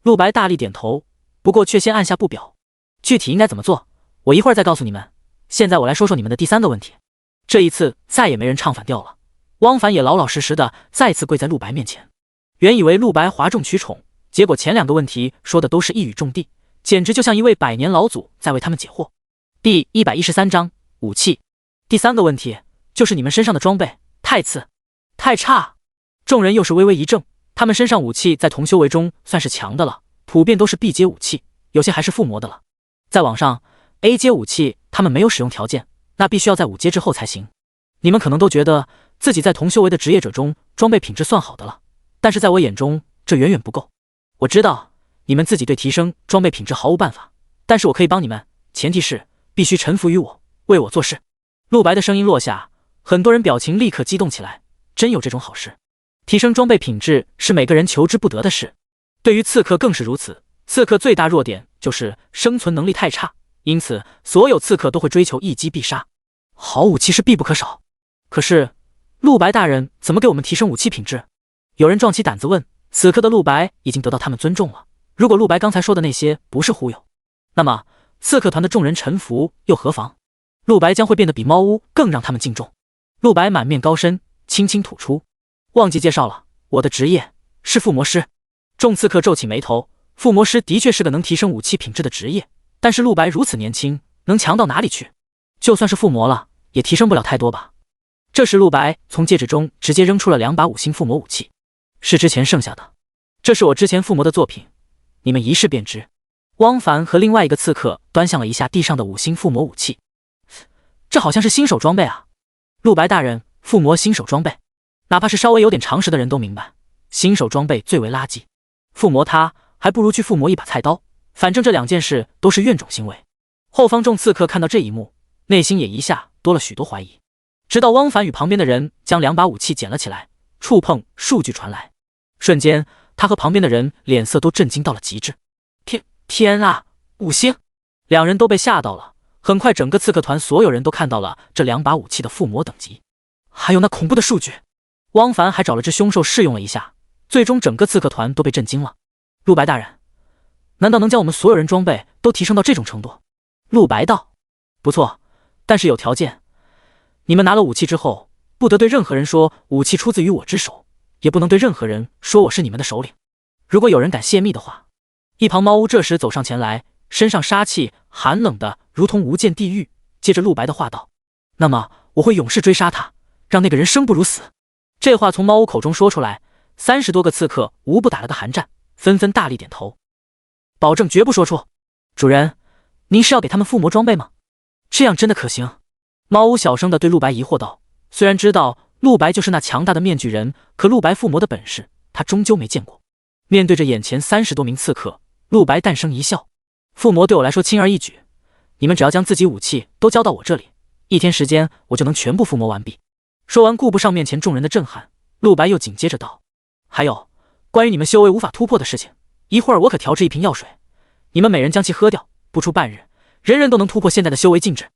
陆白大力点头，不过却先按下不表。具体应该怎么做，我一会儿再告诉你们。现在我来说说你们的第3个问题。这一次再也没人唱反调了，汪凡也老老实实的再次跪在陆白面前。原以为陆白哗众取宠，结果前2个问题说的都是一语中的，简直就像一位100年老祖在为他们解惑。第113章武器。第3个问题就是你们身上的装备太次太差。众人又是微微一怔，他们身上武器在同修为中算是强的了，普遍都是 B 阶武器，有些还是附魔的了。再往上 A 阶武器他们没有使用条件，那必须要在5阶之后才行。你们可能都觉得自己在同修为的职业者中装备品质算好的了，但是在我眼中这远远不够。我知道你们自己对提升装备品质毫无办法，但是我可以帮你们，前提是必须臣服于我，为我做事。陆白的声音落下，很多人表情立刻激动起来，真有这种好事。提升装备品质是每个人求之不得的事，对于刺客更是如此。刺客最大弱点就是生存能力太差，因此所有刺客都会追求一击必杀，好武器是必不可少。可是陆白大人怎么给我们提升武器品质？有人壮起胆子问。此刻的陆白已经得到他们尊重了，如果陆白刚才说的那些不是忽悠，那么刺客团的众人臣服又何妨？陆白将会变得比猫屋更让他们敬重。陆白满面高深，轻轻吐出，忘记介绍了，我的职业是附魔师。众刺客皱起眉头，附魔师的确是个能提升武器品质的职业，但是陆白如此年轻，能强到哪里去？就算是附魔了，也提升不了太多吧。这时陆白从戒指中直接扔出了2把5星附魔武器，是之前剩下的，这是我之前附魔的作品，你们一试便知。汪凡和另外一个刺客端详了一下地上的5星附魔武器，这好像是新手装备啊。陆白大人，附魔新手装备，哪怕是稍微有点常识的人都明白，新手装备最为垃圾。附魔他，还不如去附魔一把菜刀，反正这两件事都是怨种行为。后方众刺客看到这一幕，内心也一下多了许多怀疑。直到汪凡与旁边的人将两把武器捡了起来，触碰数据传来，瞬间他和旁边的人脸色都震惊到了极致。天啊，5星！两人都被吓到了。很快整个刺客团所有人都看到了这两把武器的附魔等级，还有那恐怖的数据。汪凡还找了只凶兽试用了一下，最终整个刺客团都被震惊了。陆白大人，难道能将我们所有人装备都提升到这种程度？陆白道：不错，但是有条件，你们拿了武器之后，不得对任何人说武器出自于我之手，也不能对任何人说我是你们的首领。如果有人敢泄密的话。一旁猫屋这时走上前来，身上杀气寒冷的如同无间地狱，接着陆白的话道：那么我会永世追杀他，让那个人生不如死。这话从猫屋口中说出来，30多个刺客无不打了个寒战，纷纷大力点头，保证绝不说出。主人，您是要给他们附魔装备吗？这样真的可行？猫屋小声地对陆白疑惑道。虽然知道陆白就是那强大的面具人，可陆白附魔的本事他终究没见过。面对着眼前30多名刺客，陆白淡声一笑：附魔对我来说轻而易举，你们只要将自己武器都交到我这里，1天时间我就能全部附魔完毕。说完顾不上面前众人的震撼，陆白又紧接着道：还有关于你们修为无法突破的事情，一会儿我可调制一瓶药水，你们每人将其喝掉，不出半日，人人都能突破现在的修为禁制。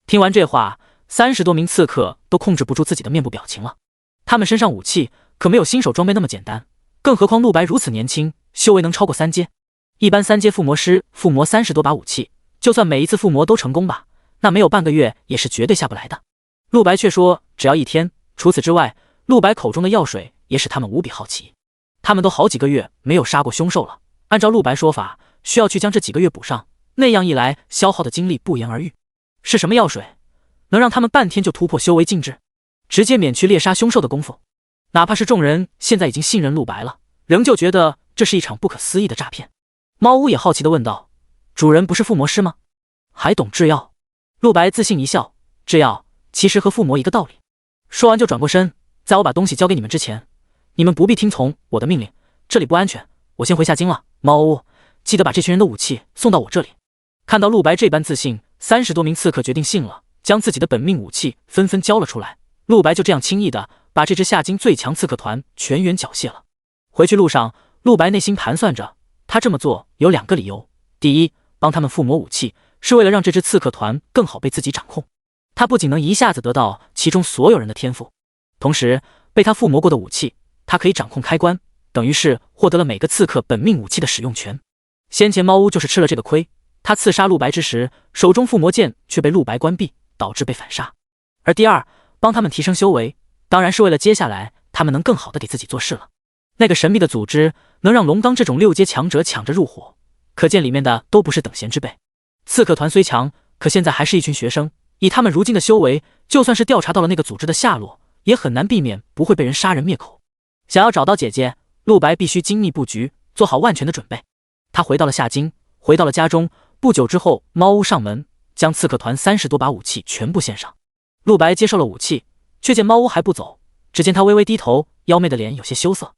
听完这话，30多名刺客都控制不住自己的面部表情了。他们身上武器可没有新手装备那么简单，更何况陆白如此年轻，修为能超过3阶。一般3阶附魔师附魔30多把武器，就算每一次附魔都成功吧，那没有半个月也是绝对下不来的。陆白却说只要1天，除此之外，陆白口中的药水也使他们无比好奇。他们都好几个月没有杀过凶兽了，按照陆白说法，需要去将这几个月补上，那样一来消耗的精力不言而喻。是什么药水能让他们半天就突破修为禁制，直接免去猎杀凶兽的功夫？哪怕是众人现在已经信任陆白了，仍旧觉得这是一场不可思议的诈骗。猫屋也好奇地问道：主人不是附魔师吗？还懂制药？陆白自信一笑：制药其实和附魔一个道理。说完就转过身，在我把东西交给你们之前，你们不必听从我的命令，这里不安全，我先回下京了。猫屋，记得把这群人的武器送到我这里。看到陆白这般自信，30多名刺客决定信了，将自己的本命武器纷纷交了出来。陆白就这样轻易的把这支下京最强刺客团全员缴械了。回去路上，陆白内心盘算着，他这么做有2个理由：第一，帮他们附魔武器，是为了让这支刺客团更好被自己掌控。他不仅能一下子得到其中所有人的天赋，同时被他附魔过的武器，他可以掌控开关，等于是获得了每个刺客本命武器的使用权。先前猫屋就是吃了这个亏，他刺杀陆白之时，手中附魔剑却被陆白关闭，导致被反杀。而第二，帮他们提升修为，当然是为了接下来他们能更好的给自己做事了。那个神秘的组织能让龙刚这种6阶强者抢着入伙，可见里面的都不是等闲之辈。刺客团虽强，可现在还是一群学生，以他们如今的修为，就算是调查到了那个组织的下落，也很难避免不会被人杀人灭口。想要找到姐姐，陆白必须精密布局，做好万全的准备。他回到了下京，回到了家中。不久之后，猫屋上门，将刺客团30多把武器全部献上。陆白接受了武器，却见猫屋还不走，只见他微微低头，妖媚的脸有些羞涩。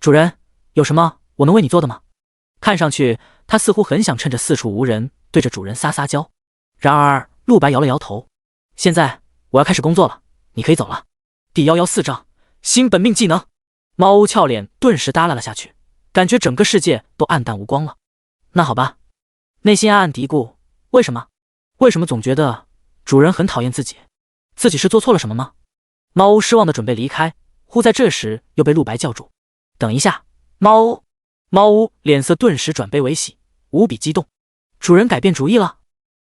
主人，有什么我能为你做的吗？看上去他似乎很想趁着四处无人，对着主人撒娇。然而陆白摇了摇头：现在我要开始工作了，你可以走了。第114章新本命技能。猫屋俏脸顿时耷拉了下去，感觉整个世界都暗淡无光了。那好吧，内心暗暗嘀咕：为什么总觉得主人很讨厌自己？自己是做错了什么吗？猫屋失望的准备离开，忽在这时又被陆白叫住：等一下。猫屋脸色顿时转悲为喜，无比激动。主人改变主意了？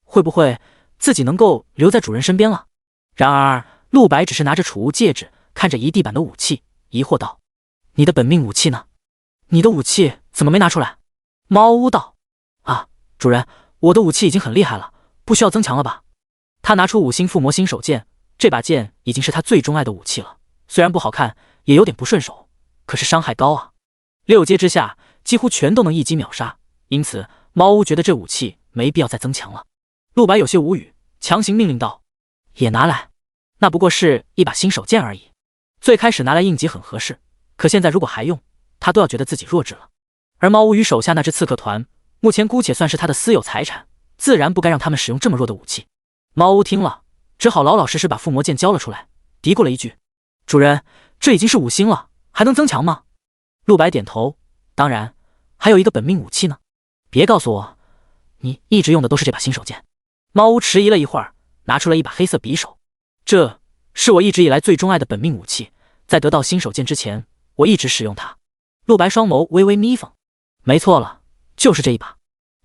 会不会自己能够留在主人身边了？然而陆白只是拿着储物戒指，看着一地板的武器，疑惑道：你的本命武器呢？你的武器怎么没拿出来？猫屋道：啊，主人，我的武器已经很厉害了，不需要增强了吧？他拿出5星附魔新手剑，这把剑已经是他最钟爱的武器了，虽然不好看，也有点不顺手，可是伤害高啊，6阶之下几乎全都能一击秒杀，因此猫屋觉得这武器没必要再增强了。陆白有些无语，强行命令道：也拿来。那不过是一把新手剑而已，最开始拿来应急很合适，可现在如果还用，他都要觉得自己弱智了。而猫巫与手下那支刺客团，目前姑且算是他的私有财产，自然不该让他们使用这么弱的武器。猫巫听了，只好老老实实把附魔剑交了出来，嘀咕了一句：“主人，这已经是5星了，还能增强吗？”陆白点头：“当然，还有一个本命武器呢。别告诉我，你一直用的都是这把新手剑。”猫巫迟疑了一会儿，拿出了一把黑色匕首：“这是我一直以来最钟爱的本命武器，在得到新手剑之前，我一直使用它。”陆白双眸微微眯缝：“没错了，就是这一把，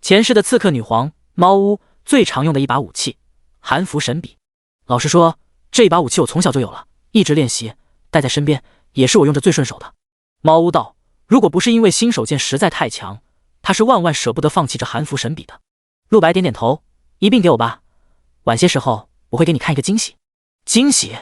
前世的刺客女皇猫巫最常用的一把武器——韩服神笔。老实说，这一把武器我从小就有了，一直练习，带在身边，也是我用着最顺手的。”猫巫道：“如果不是因为新手剑实在太强，他是万万舍不得放弃这韩服神笔的。”陆白点点头：“一并给我吧，晚些时候我会给你看一个惊喜。”惊喜？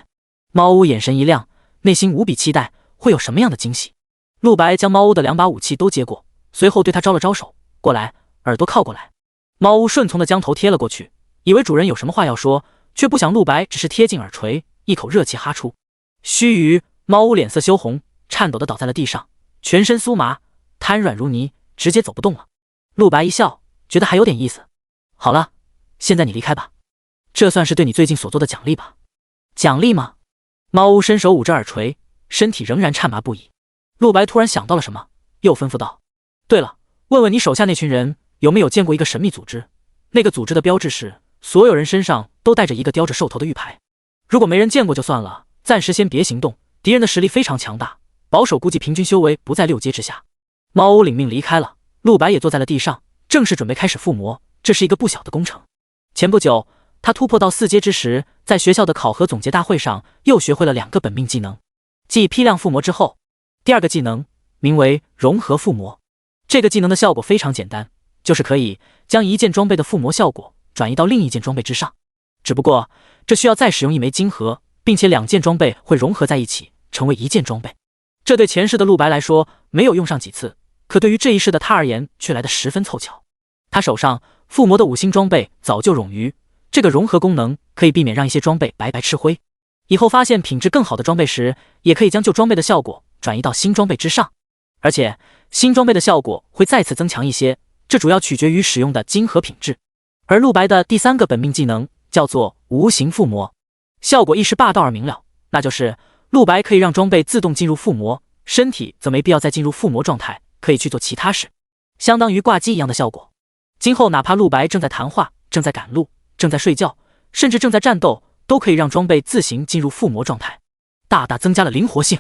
猫巫眼神一亮，内心无比期待会有什么样的惊喜。陆白将猫巫的2把武器都接过，随后对他招了招手：“过来，耳朵靠过来。”猫巫顺从的将头贴了过去，以为主人有什么话要说，却不想陆白只是贴近耳垂，一口热气哈出。须臾，猫巫脸色羞红，颤抖的倒在了地上，全身酥麻，瘫软如泥，直接走不动了。陆白一笑，觉得还有点意思：“好了，现在你离开吧，这算是对你最近所做的奖励吧。”“奖励吗？”猫巫伸手捂着耳垂，身体仍然颤麻不已。陆白突然想到了什么，又吩咐道：“对了，问问你手下那群人有没有见过一个神秘组织？那个组织的标志是所有人身上都带着一个雕着兽头的玉牌。如果没人见过就算了，暂时先别行动，敌人的实力非常强大，保守估计平均修为不在6阶之下。”猫巫领命离开了，陆白也坐在了地上，正式准备开始附魔。这是一个不小的工程。前不久，他突破到4阶之时，在学校的考核总结大会上又学会了2个本命技能。继批量附魔之后，第2个技能名为融合附魔。这个技能的效果非常简单，就是可以将一件装备的附魔效果转移到另一件装备之上。只不过这需要再使用1枚晶核，并且2件装备会融合在一起，成为1件装备。这对前世的陆白来说没有用上几次，可对于这一世的他而言却来得十分凑巧。他手上附魔的5星装备早就冗余，这个融合功能可以避免让一些装备白白吃灰。以后发现品质更好的装备时，也可以将旧装备的效果转移到新装备之上，而且新装备的效果会再次增强一些，这主要取决于使用的晶核品质。而陆白的第3个本命技能叫做无形附魔，效果亦是霸道而明了，那就是陆白可以让装备自动进入附魔，身体则没必要再进入附魔状态，可以去做其他事，相当于挂机一样的效果。今后哪怕陆白正在谈话、正在赶路、正在睡觉，甚至正在战斗，都可以让装备自行进入附魔状态，大大增加了灵活性。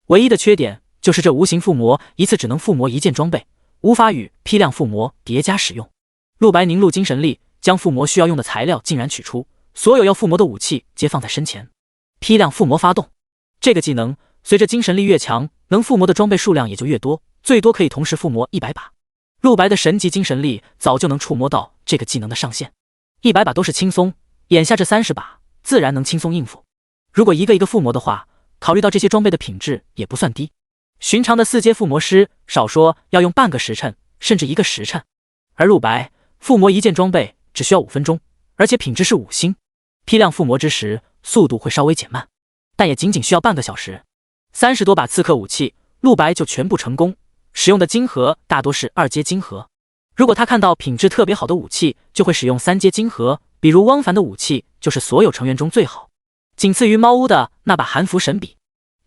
唯一的缺点就是这无形附魔一次只能附魔1件装备，无法与批量附魔叠加使用。陆白凝露精神力，将附魔需要用的材料竟然取出，所有要附魔的武器皆放在身前。批量附魔发动，这个技能随着精神力越强，能附魔的装备数量也就越多，最多可以同时附魔100把。陆白的神级精神力早就能触摸到这个技能的上限，100把都是轻松，眼下这30把自然能轻松应付。如果一个一个附魔的话，考虑到这些装备的品质也不算低，寻常的4阶附魔师少说要用半个时辰，甚至1个时辰。而陆白附魔1件装备只需要5分钟，而且品质是5星。批量附魔之时，速度会稍微减慢，但也仅仅需要半个小时。30多把刺客武器，陆白就全部成功。使用的晶核大多是2阶晶核，如果他看到品质特别好的武器，就会使用3阶晶核，比如汪凡的武器就是所有成员中最好，仅次于猫巫的那把韩服神笔。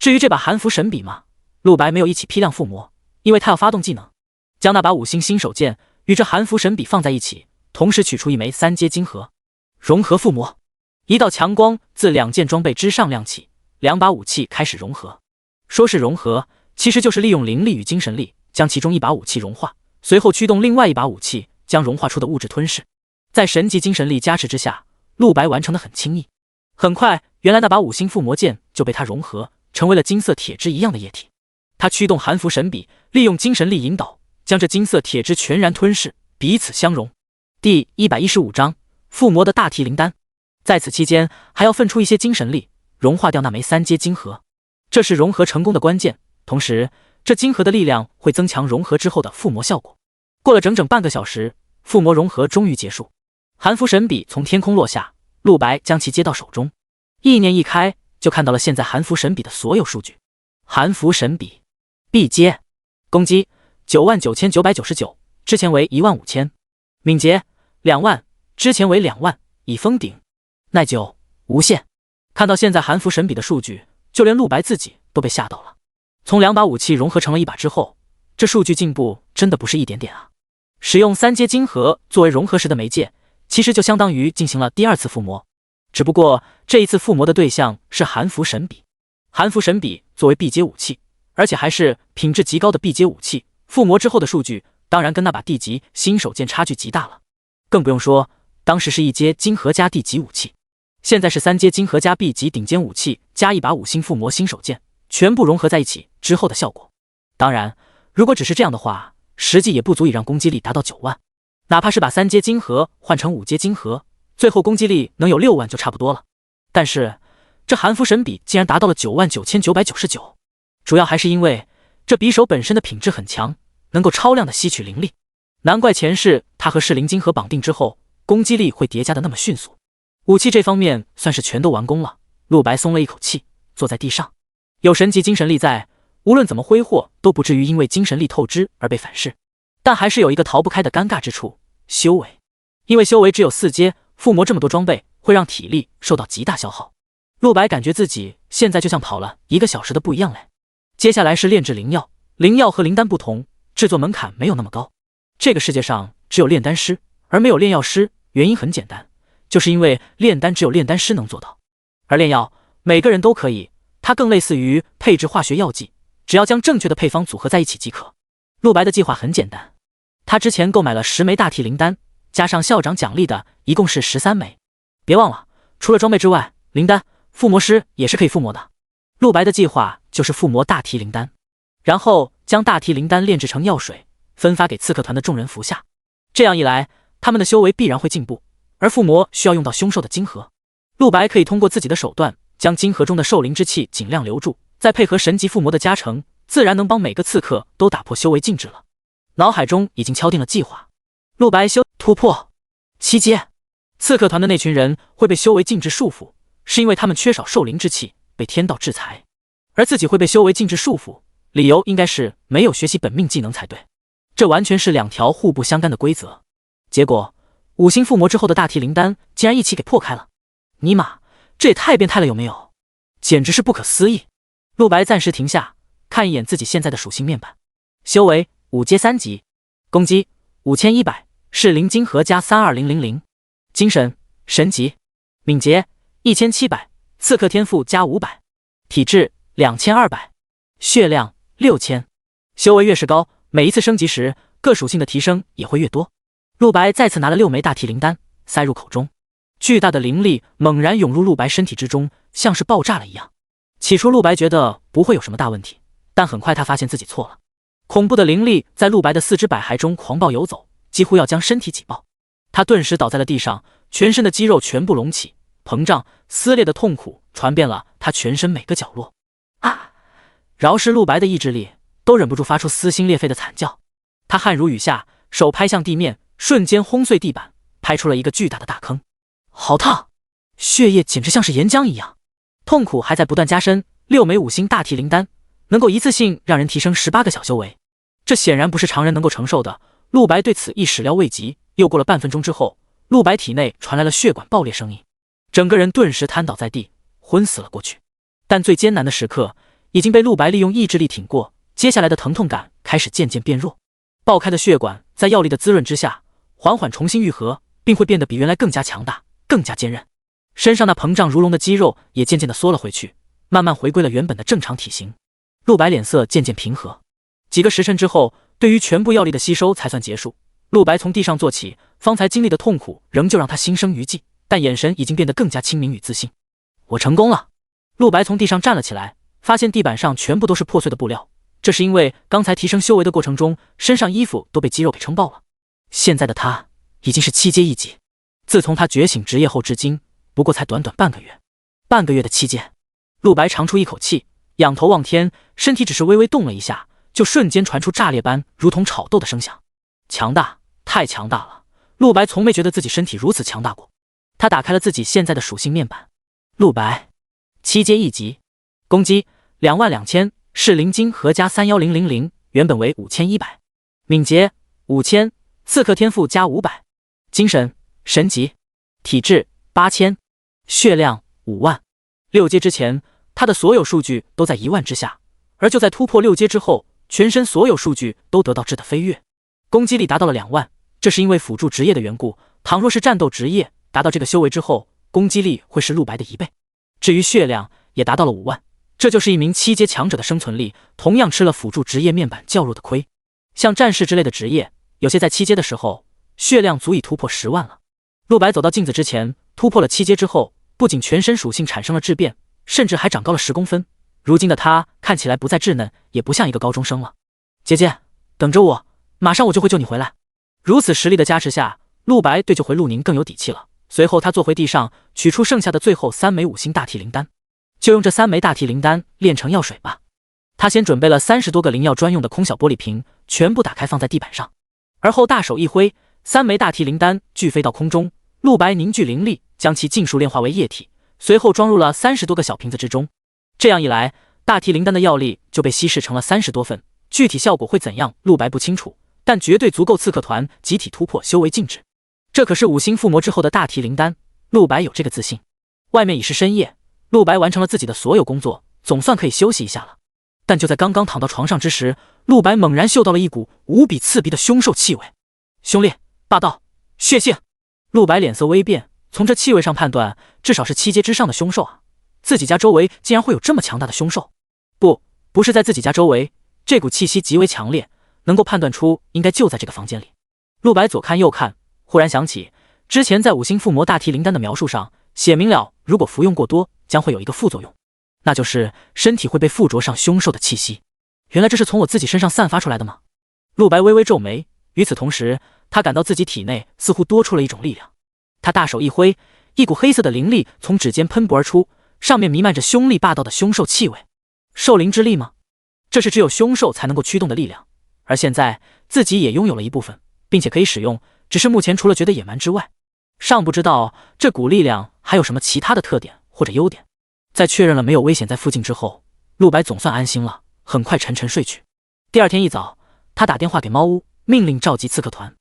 至于这把韩服神笔嘛，陆白没有一起批量附魔，因为他要发动技能，将那把5星新手剑与这韩服神笔放在一起，同时取出1枚3阶晶核，融合附魔。一道强光自2件装备之上亮起，2把武器开始融合。说是融合，其实就是利用灵力与精神力将其中1把武器融化，随后驱动另外1把武器将融化出的物质吞噬。在神级精神力加持之下，陆白完成得很轻易。很快，原来那把5星附魔剑就被他融合，成为了金色铁汁一样的液体。他驱动韩服神笔，利用精神力引导，将这金色铁汁全然吞噬，彼此相融。第115章附魔的大提灵丹。在此期间，还要分出一些精神力，融化掉那枚3阶晶核，这是融合成功的关键。同时，这晶核的力量会增强融合之后的附魔效果。过了整整半个小时，附魔融合终于结束。韩服神笔从天空落下，陆白将其接到手中，意念一开，就看到了现在韩服神笔的所有数据。韩服神笔 B 阶，攻击99999，之前为15000，敏捷2万，之前为2万，已封顶，耐久无限。看到现在韩服神笔的数据，就连陆白自己都被吓到了。从2把武器融合成了1把之后，这数据进步真的不是一点点啊！使用3阶晶核作为融合时的媒介，其实就相当于进行了第2次附魔，只不过这一次附魔的对象是韩服神笔。韩服神笔作为 B 阶武器，而且还是品质极高的 B 阶武器，附魔之后的数据当然跟那把 D 级新手剑差距极大了。更不用说当时是1阶晶核加 D 级武器，现在是3阶晶核加 B 级顶尖武器加1把5星附魔新手剑，全部融合在一起之后的效果。当然，如果只是这样的话，实际也不足以让攻击力达到9万。哪怕是把3阶晶核换成5阶晶核，最后攻击力能有6万就差不多了。但是这韩服神笔竟然达到了99999，主要还是因为这匕首本身的品质很强，能够超量的吸取灵力。难怪前世他和噬灵晶核绑定之后，攻击力会叠加的那么迅速。武器这方面算是全都完工了，陆白松了一口气，坐在地上。有神级精神力在，无论怎么挥霍都不至于因为精神力透支而被反噬。但还是有一个逃不开的尴尬之处，修为。因为修为只有4阶，附魔这么多装备会让体力受到极大消耗。陆白感觉自己现在就像跑了1个小时的步一样累。接下来是炼制灵药，灵药和灵丹不同，制作门槛没有那么高。这个世界上只有炼丹师，而没有炼药师，原因很简单，就是因为炼丹只有炼丹师能做到，而炼药每个人都可以，它更类似于配置化学药剂，只要将正确的配方组合在一起即可。陆白的计划很简单，他之前购买了10枚大体灵丹，加上校长奖励的一共是13枚。别忘了，除了装备之外，灵丹附魔师也是可以附魔的。陆白的计划就是附魔大提灵丹，然后将大提灵丹炼制成药水，分发给刺客团的众人服下。这样一来，他们的修为必然会进步，而附魔需要用到凶兽的晶核。陆白可以通过自己的手段，将晶核中的兽灵之气尽量留住，再配合神级附魔的加成，自然能帮每个刺客都打破修为禁制了。脑海中已经敲定了计划。陆白修突破7阶，刺客团的那群人会被修为禁制束缚，是因为他们缺少兽灵之气，被天道制裁，而自己会被修为禁制束缚，理由应该是没有学习本命技能才对。这完全是2条互不相干的规则。结果5星附魔之后的大提灵丹竟然一起给破开了，尼玛，这也太变态了有没有？简直是不可思议。陆白暂时停下，看一眼自己现在的属性面板，修为5阶3级，攻击5100，是灵晶核加32000，精神神级，敏捷1700，刺客天赋加500，体质2200，血量6000。修为越是高，每一次升级时各属性的提升也会越多。陆白再次拿了6枚大提灵丹塞入口中，巨大的灵力猛然涌入陆白身体之中，像是爆炸了一样。起初陆白觉得不会有什么大问题，但很快他发现自己错了。恐怖的灵力在陆白的4肢百骸中狂暴游走，几乎要将身体挤爆。他顿时倒在了地上，全身的肌肉全部隆起膨胀，撕裂的痛苦传遍了他全身每个角落。啊！饶是陆白的意志力都忍不住发出撕心裂肺的惨叫。他汗如雨下，手拍向地面，瞬间轰碎地板，拍出了一个巨大的大坑。好烫，血液简直像是岩浆一样。痛苦还在不断加深，6枚5星大提灵丹能够一次性让人提升18个小修为，这显然不是常人能够承受的。陆白对此一始料未及，又过了半分钟之后，陆白体内传来了血管爆裂声音，整个人顿时瘫倒在地，昏死了过去。但最艰难的时刻已经被陆白利用意志力挺过，接下来的疼痛感开始渐渐变弱。爆开的血管在药力的滋润之下，缓缓重新愈合，并会变得比原来更加强大，更加坚韧。身上那膨胀如龙的肌肉也渐渐地缩了回去，慢慢回归了原本的正常体型。陆白脸色渐渐平和。几个时辰之后，对于全部药力的吸收才算结束。陆白从地上坐起，方才经历的痛苦仍旧让他心生余悸，但眼神已经变得更加清明与自信。我成功了。陆白从地上站了起来，发现地板上全部都是破碎的布料，这是因为刚才提升修为的过程中，身上衣服都被肌肉给撑爆了。现在的他已经是7阶1级，自从他觉醒职业后至今，不过才短短半个月。半个月的7阶，陆白长出一口气，仰头望天，身体只是微微动了一下，就瞬间传出炸裂般如同炒豆的声响。强大，太强大了！陆白从没觉得自己身体如此强大过。他打开了自己现在的属性面板，陆白7阶1级，攻击22000，是灵晶核加31000，原本为5100，敏捷5000，刺客天赋加500，精神神级，体质8000，血量5万。6阶之前，他的所有数据都在1万之下，而就在突破6阶之后，全身所有数据都得到质的飞跃，攻击力达到了2万。这是因为辅助职业的缘故，倘若是战斗职业，达到这个修为之后，攻击力会是陆白的1倍。至于血量也达到了5万，这就是一名7阶强者的生存力，同样吃了辅助职业面板较弱的亏。像战士之类的职业，有些在7阶的时候，血量足以突破10万了。陆白走到镜子之前，突破了7阶之后，不仅全身属性产生了质变，甚至还长高了10公分。如今的他看起来不再稚嫩，也不像一个高中生了。姐姐，等着我，马上我就会救你回来。如此实力的加持下，陆白对救回陆宁更有底气了。随后他坐回地上，取出剩下的最后3枚5星大体灵丹，就用这3枚大体灵丹炼成药水吧。他先准备了30多个灵药专用的空小玻璃瓶，全部打开放在地板上，而后大手一挥，3枚大体灵丹俱飞到空中。陆白凝聚灵力，将其尽数炼化为液体，随后装入了30多个小瓶子之中。这样一来，大体灵丹的药力就被稀释成了30多份，具体效果会怎样，陆白不清楚，但绝对足够刺客团集体突破修为禁制。这可是5星附魔之后的大体灵丹，陆白有这个自信。外面已是深夜，陆白完成了自己的所有工作，总算可以休息一下了。但就在刚刚躺到床上之时，陆白猛然嗅到了一股无比刺鼻的凶兽气味，凶烈、霸道、血腥。陆白脸色微变，从这气味上判断，至少是7阶之上的凶兽啊！自己家周围竟然会有这么强大的凶兽？不是在自己家周围，这股气息极为强烈，能够判断出应该就在这个房间里。陆白左看右看，忽然想起之前在5星附魔大体灵丹的描述上写明了，如果服用过多，将会有一个副作用，那就是身体会被附着上凶兽的气息。原来这是从我自己身上散发出来的吗？陆白微微皱眉，与此同时，他感到自己体内似乎多出了一种力量。他大手一挥，一股黑色的灵力从指尖喷薄而出，上面弥漫着凶厉霸道的凶兽气味。兽灵之力吗？这是只有凶兽才能够驱动的力量，而现在自己也拥有了一部分，并且可以使用，只是目前除了觉得野蛮之外，尚不知道这股力量还有什么其他的特点或者优点。在确认了没有危险在附近之后，陆白总算安心了，很快沉沉睡去。第二天一早，他打电话给猫屋，命令召集刺客团。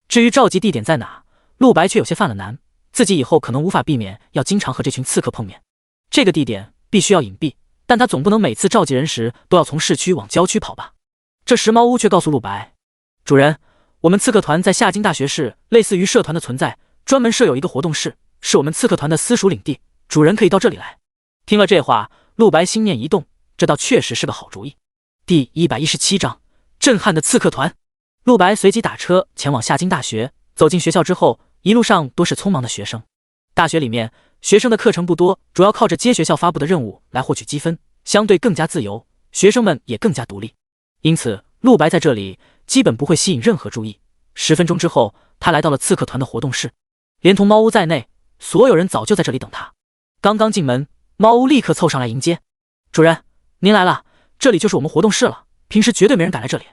至于召集地点在哪，陆白却有些犯了难，自己以后可能无法避免要经常和这群刺客碰面。这个地点必须要隐蔽，但他总不能每次召集人时都要从市区往郊区跑吧。这时猫屋却告诉陆白，主人，我们刺客团在夏京大学市类似于社团的存在，专门设有一个活动室，是我们刺客团的私属领地，主人可以到这里来。听了这话，陆白心念一动，这倒确实是个好主意。第117章，震撼的刺客团。陆白随即打车前往夏京大学，走进学校之后，一路上多是匆忙的学生。大学里面学生的课程不多，主要靠着接学校发布的任务来获取积分，相对更加自由，学生们也更加独立。因此陆白在这里基本不会吸引任何注意。10分钟之后，他来到了刺客团的活动室，连同猫屋在内，所有人早就在这里等他。刚刚进门，猫屋立刻凑上来迎接，主人，您来了，这里就是我们活动室了，平时绝对没人敢来这里。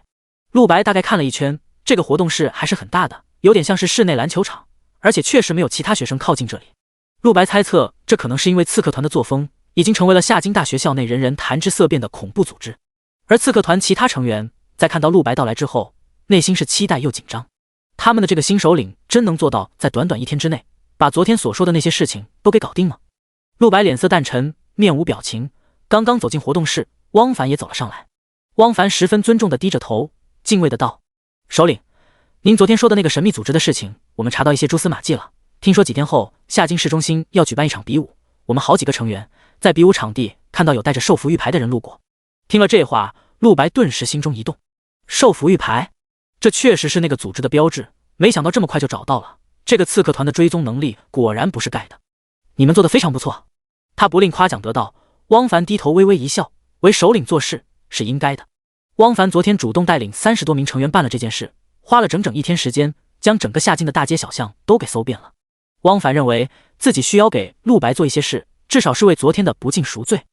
陆白大概看了一圈，这个活动室还是很大的，有点像是室内篮球场，而且确实没有其他学生靠近这里。陆白猜测，这可能是因为刺客团的作风已经成为了夏京大学校内人人谈之色变的恐怖组织。而刺客团其他成员在看到陆白到来之后，内心是期待又紧张。他们的这个新首领真能做到在短短1天之内把昨天所说的那些事情都给搞定吗？陆白脸色淡沉，面无表情。刚刚走进活动室，汪凡也走了上来。汪凡十分尊重地低着头，敬畏地道：首领，您昨天说的那个神秘组织的事情，我们查到一些蛛丝马迹了。听说几天后夏京市中心要举办一场比武，我们好几个成员在比武场地看到有带着兽服玉牌的人路过。听了这话，陆白顿时心中一动。兽服玉牌，这确实是那个组织的标志，没想到这么快就找到了。这个刺客团的追踪能力果然不是盖的，你们做得非常不错。他不吝夸奖得道。汪凡低头微微一笑，为首领做事是应该的。汪凡昨天主动带领30多名成员办了这件事，花了整整1天时间，将整个夏京的大街小巷都给搜遍了。汪凡认为自己需要给陆白做一些事，至少是为昨天的不敬赎罪。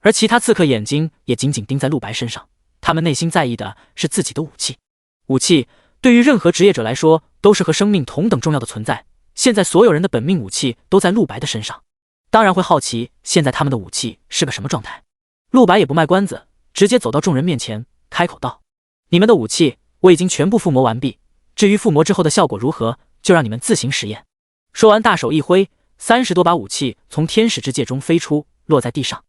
而其他刺客眼睛也紧紧盯在陆白身上，他们内心在意的是自己的武器。武器对于任何职业者来说都是和生命同等重要的存在，现在所有人的本命武器都在陆白的身上，当然会好奇现在他们的武器是个什么状态。陆白也不卖关子，直接走到众人面前开口道：你们的武器我已经全部附魔完毕，至于附魔之后的效果如何，就让你们自行实验。说完，大手一挥，30多把武器从天使之戒中飞出，落在地上。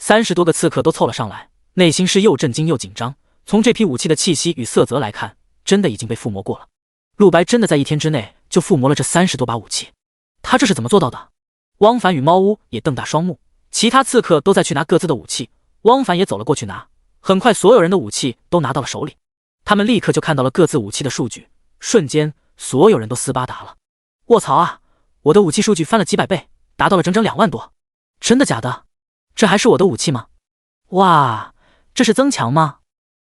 30多个刺客都凑了上来，内心是又震惊又紧张。从这批武器的气息与色泽来看，真的已经被附魔过了。陆白真的在1天之内就附魔了这30多把武器，他这是怎么做到的？汪凡与猫屋也瞪大双目，其他刺客都在去拿各自的武器，汪凡也走了过去拿。很快，所有人的武器都拿到了手里，他们立刻就看到了各自武器的数据，瞬间所有人都斯巴达了。卧槽啊！我的武器数据翻了几百倍，达到了整整2万多。真的假的？这还是我的武器吗？哇，这是增强吗？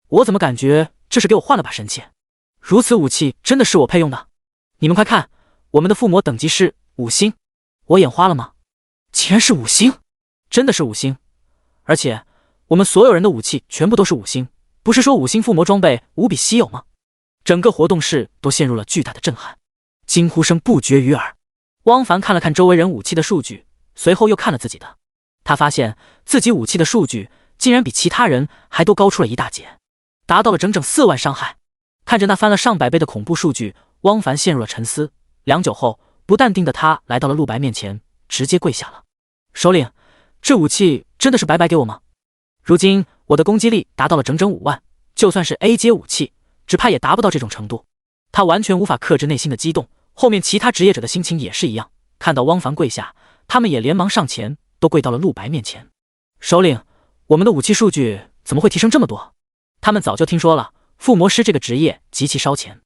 我怎么感觉这是给我换了把神器？如此武器真的是我配用的？你们快看，我们的附魔等级是5星，我眼花了吗？竟然是5星，真的是5星！而且我们所有人的武器全部都是5星，不是说5星附魔装备无比稀有吗？整个活动室都陷入了巨大的震撼，惊呼声不绝于耳。汪凡看了看周围人武器的数据，随后又看了自己的，他发现自己武器的数据竟然比其他人还都高出了一大截，达到了整整4万伤害。看着那翻了上百倍的恐怖数据，汪凡陷入了沉思。良久后，不淡定的他来到了陆白面前，直接跪下了。首领，这武器真的是白白给我吗？如今我的攻击力达到了整整5万，就算是 A 阶武器，只怕也达不到这种程度。他完全无法克制内心的激动，后面其他职业者的心情也是一样，看到汪凡跪下，他们也连忙上前，都跪到了陆白面前。首领，我们的武器数据怎么会提升这么多？他们早就听说了附魔师这个职业极其烧钱，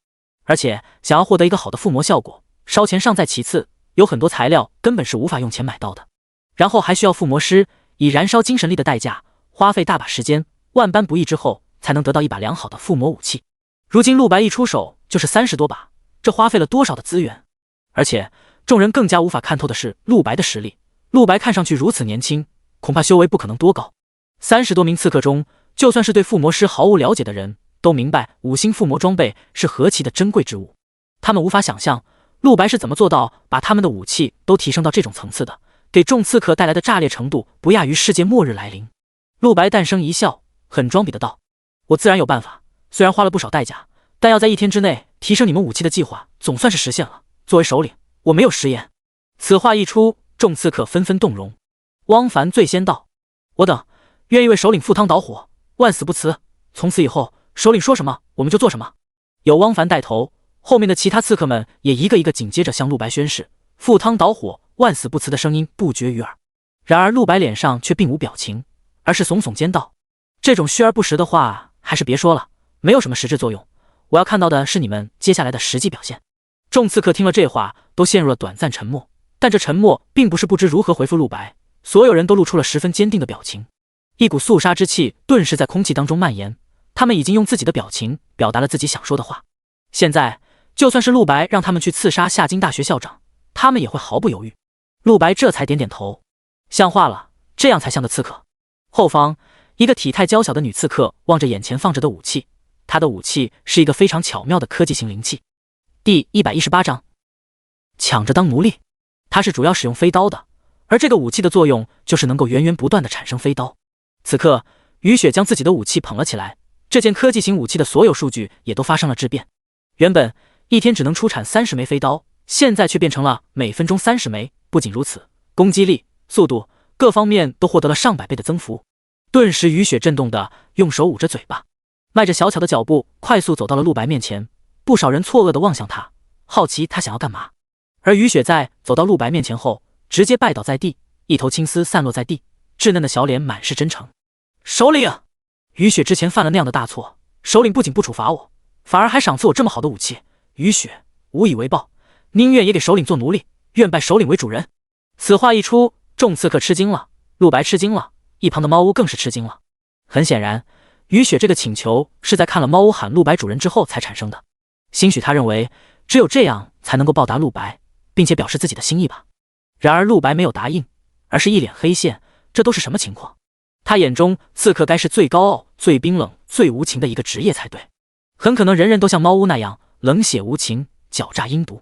而且想要获得一个好的附魔效果，烧钱尚在其次，有很多材料根本是无法用钱买到的，然后还需要附魔师以燃烧精神力的代价，花费大把时间，万般不易之后才能得到一把良好的附魔武器。如今陆白一出手就是30多把，这花费了多少的资源？而且众人更加无法看透的是陆白的实力。陆白看上去如此年轻，恐怕修为不可能多高。30多名刺客中，就算是对附魔师毫无了解的人，都明白5星附魔装备是何其的珍贵之物。他们无法想象陆白是怎么做到把他们的武器都提升到这种层次的，给众刺客带来的炸裂程度不亚于世界末日来临。陆白淡声一笑，很装逼的道：我自然有办法，虽然花了不少代价，但要在1天之内提升你们武器的计划总算是实现了。作为首领，我没有食言。此话一出，众刺客纷纷动容。汪凡最先道：我等愿意为首领赴汤蹈火，万死不辞。从此以后，首领说什么我们就做什么。有汪凡带头，后面的其他刺客们也一个一个紧接着向陆白宣誓赴汤蹈火，万死不辞的声音不绝于耳。然而陆白脸上却并无表情，而是耸耸肩道：这种虚而不实的话还是别说了，没有什么实质作用。我要看到的是你们接下来的实际表现。众刺客听了这话，都陷入了短暂沉默，但这沉默并不是不知如何回复陆白，所有人都露出了十分坚定的表情。一股肃杀之气顿时在空气当中蔓延，他们已经用自己的表情表达了自己想说的话。现在就算是陆白让他们去刺杀夏京大学校长，他们也会毫不犹豫。陆白这才点点头，像话了，这样才像的刺客。后方一个体态娇小的女刺客望着眼前放着的武器，她的武器是一个非常巧妙的科技型灵器。第118章，抢着当奴隶。它是主要使用飞刀的，而这个武器的作用就是能够源源不断的产生飞刀。此刻雨雪将自己的武器捧了起来，这件科技型武器的所有数据也都发生了质变。原本1天只能出产30枚飞刀，现在却变成了每分钟30枚。不仅如此，攻击力、速度各方面都获得了上百倍的增幅。顿时雨雪震动的用手捂着嘴巴，迈着小巧的脚步快速走到了陆白面前。不少人错愕地望向他，好奇他想要干嘛。而雨雪在走到陆白面前后，直接拜倒在地，一头青丝散落在地，稚嫩的小脸满是真诚。首领，雨雪之前犯了那样的大错，首领不仅不处罚我，反而还赏赐我这么好的武器。雨雪无以为报，宁愿也给首领做奴隶，愿拜首领为主人。此话一出，众刺客吃惊了，陆白吃惊了，一旁的猫屋更是吃惊了。很显然，雨雪这个请求是在看了猫屋喊陆白主人之后才产生的。兴许他认为只有这样才能够报答陆白，并且表示自己的心意吧。然而陆白没有答应，而是一脸黑线，这都是什么情况？他眼中刺客该是最高傲、最冰冷、最无情的一个职业才对，很可能人人都像猫屋那样冷血无情、狡诈阴毒。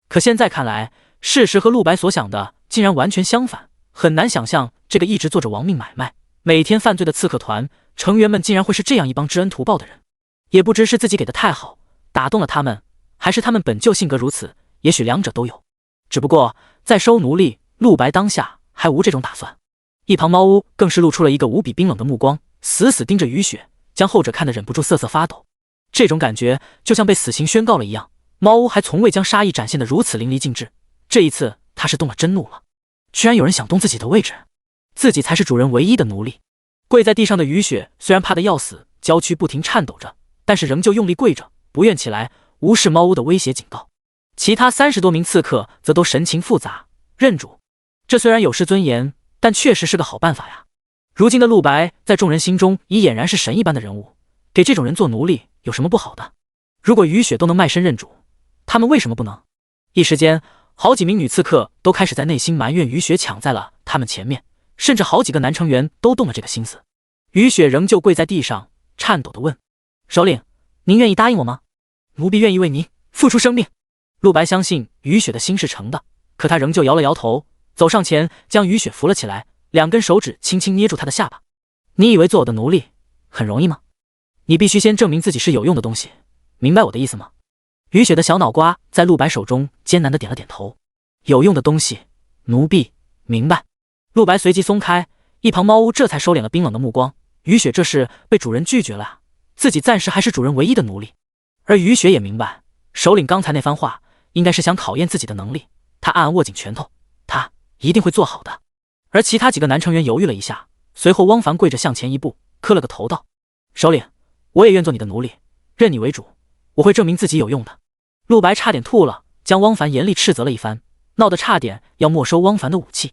可现在看来，事实和陆白所想的竟然完全相反，很难想象这个一直做着亡命买卖、每天犯罪的刺客团成员们竟然会是这样一帮知恩图报的人。也不知是自己给的太好，打动了他们，还是他们本就性格如此，也许两者都有。只不过在收奴隶，陆白当下还无这种打算。一旁猫屋更是露出了一个无比冰冷的目光，死死盯着雨雪，将后者看得忍不住瑟瑟发抖。这种感觉就像被死刑宣告了一样。猫屋还从未将杀意展现得如此淋漓尽致，这一次他是动了真怒了，居然有人想动自己的位置，自己才是主人唯一的奴隶。跪在地上的雨雪虽然怕得要死，娇躯不停颤抖着，但是仍旧用力跪着，不愿起来，无视猫屋的威胁警告。其他30多名刺客则都神情复杂，认主。这虽然有失尊严，但确实是个好办法呀。如今的陆白在众人心中已俨然是神一般的人物，给这种人做奴隶有什么不好的？如果雨雪都能卖身认主，他们为什么不能？一时间，好几名女刺客都开始在内心埋怨雨雪抢在了他们前面，甚至好几个男成员都动了这个心思。雨雪仍旧跪在地上，颤抖地问：“首领，您愿意答应我吗？奴婢愿意为您付出生命。”陆白相信雨雪的心是诚的，可他仍旧摇了摇头，走上前将雨雪扶了起来，2根手指轻轻捏住她的下巴。“你以为做我的奴隶很容易吗？你必须先证明自己是有用的东西，明白我的意思吗？”雨雪的小脑瓜在陆白手中艰难地点了点头。有用的东西，奴婢明白。陆白随即松开，一旁猫屋这才收敛了冰冷的目光。雨雪这是被主人拒绝了啊，自己暂时还是主人唯一的奴隶。而雨雪也明白，首领刚才那番话应该是想考验自己的能力，他暗暗握紧拳头，他一定会做好的。而其他几个男成员犹豫了一下，随后汪凡跪着向前一步，磕了个头道：“首领，我也愿做你的奴隶，认你为主，我会证明自己有用的。”陆白差点吐了，将汪凡严厉斥责了一番，闹得差点要没收汪凡的武器。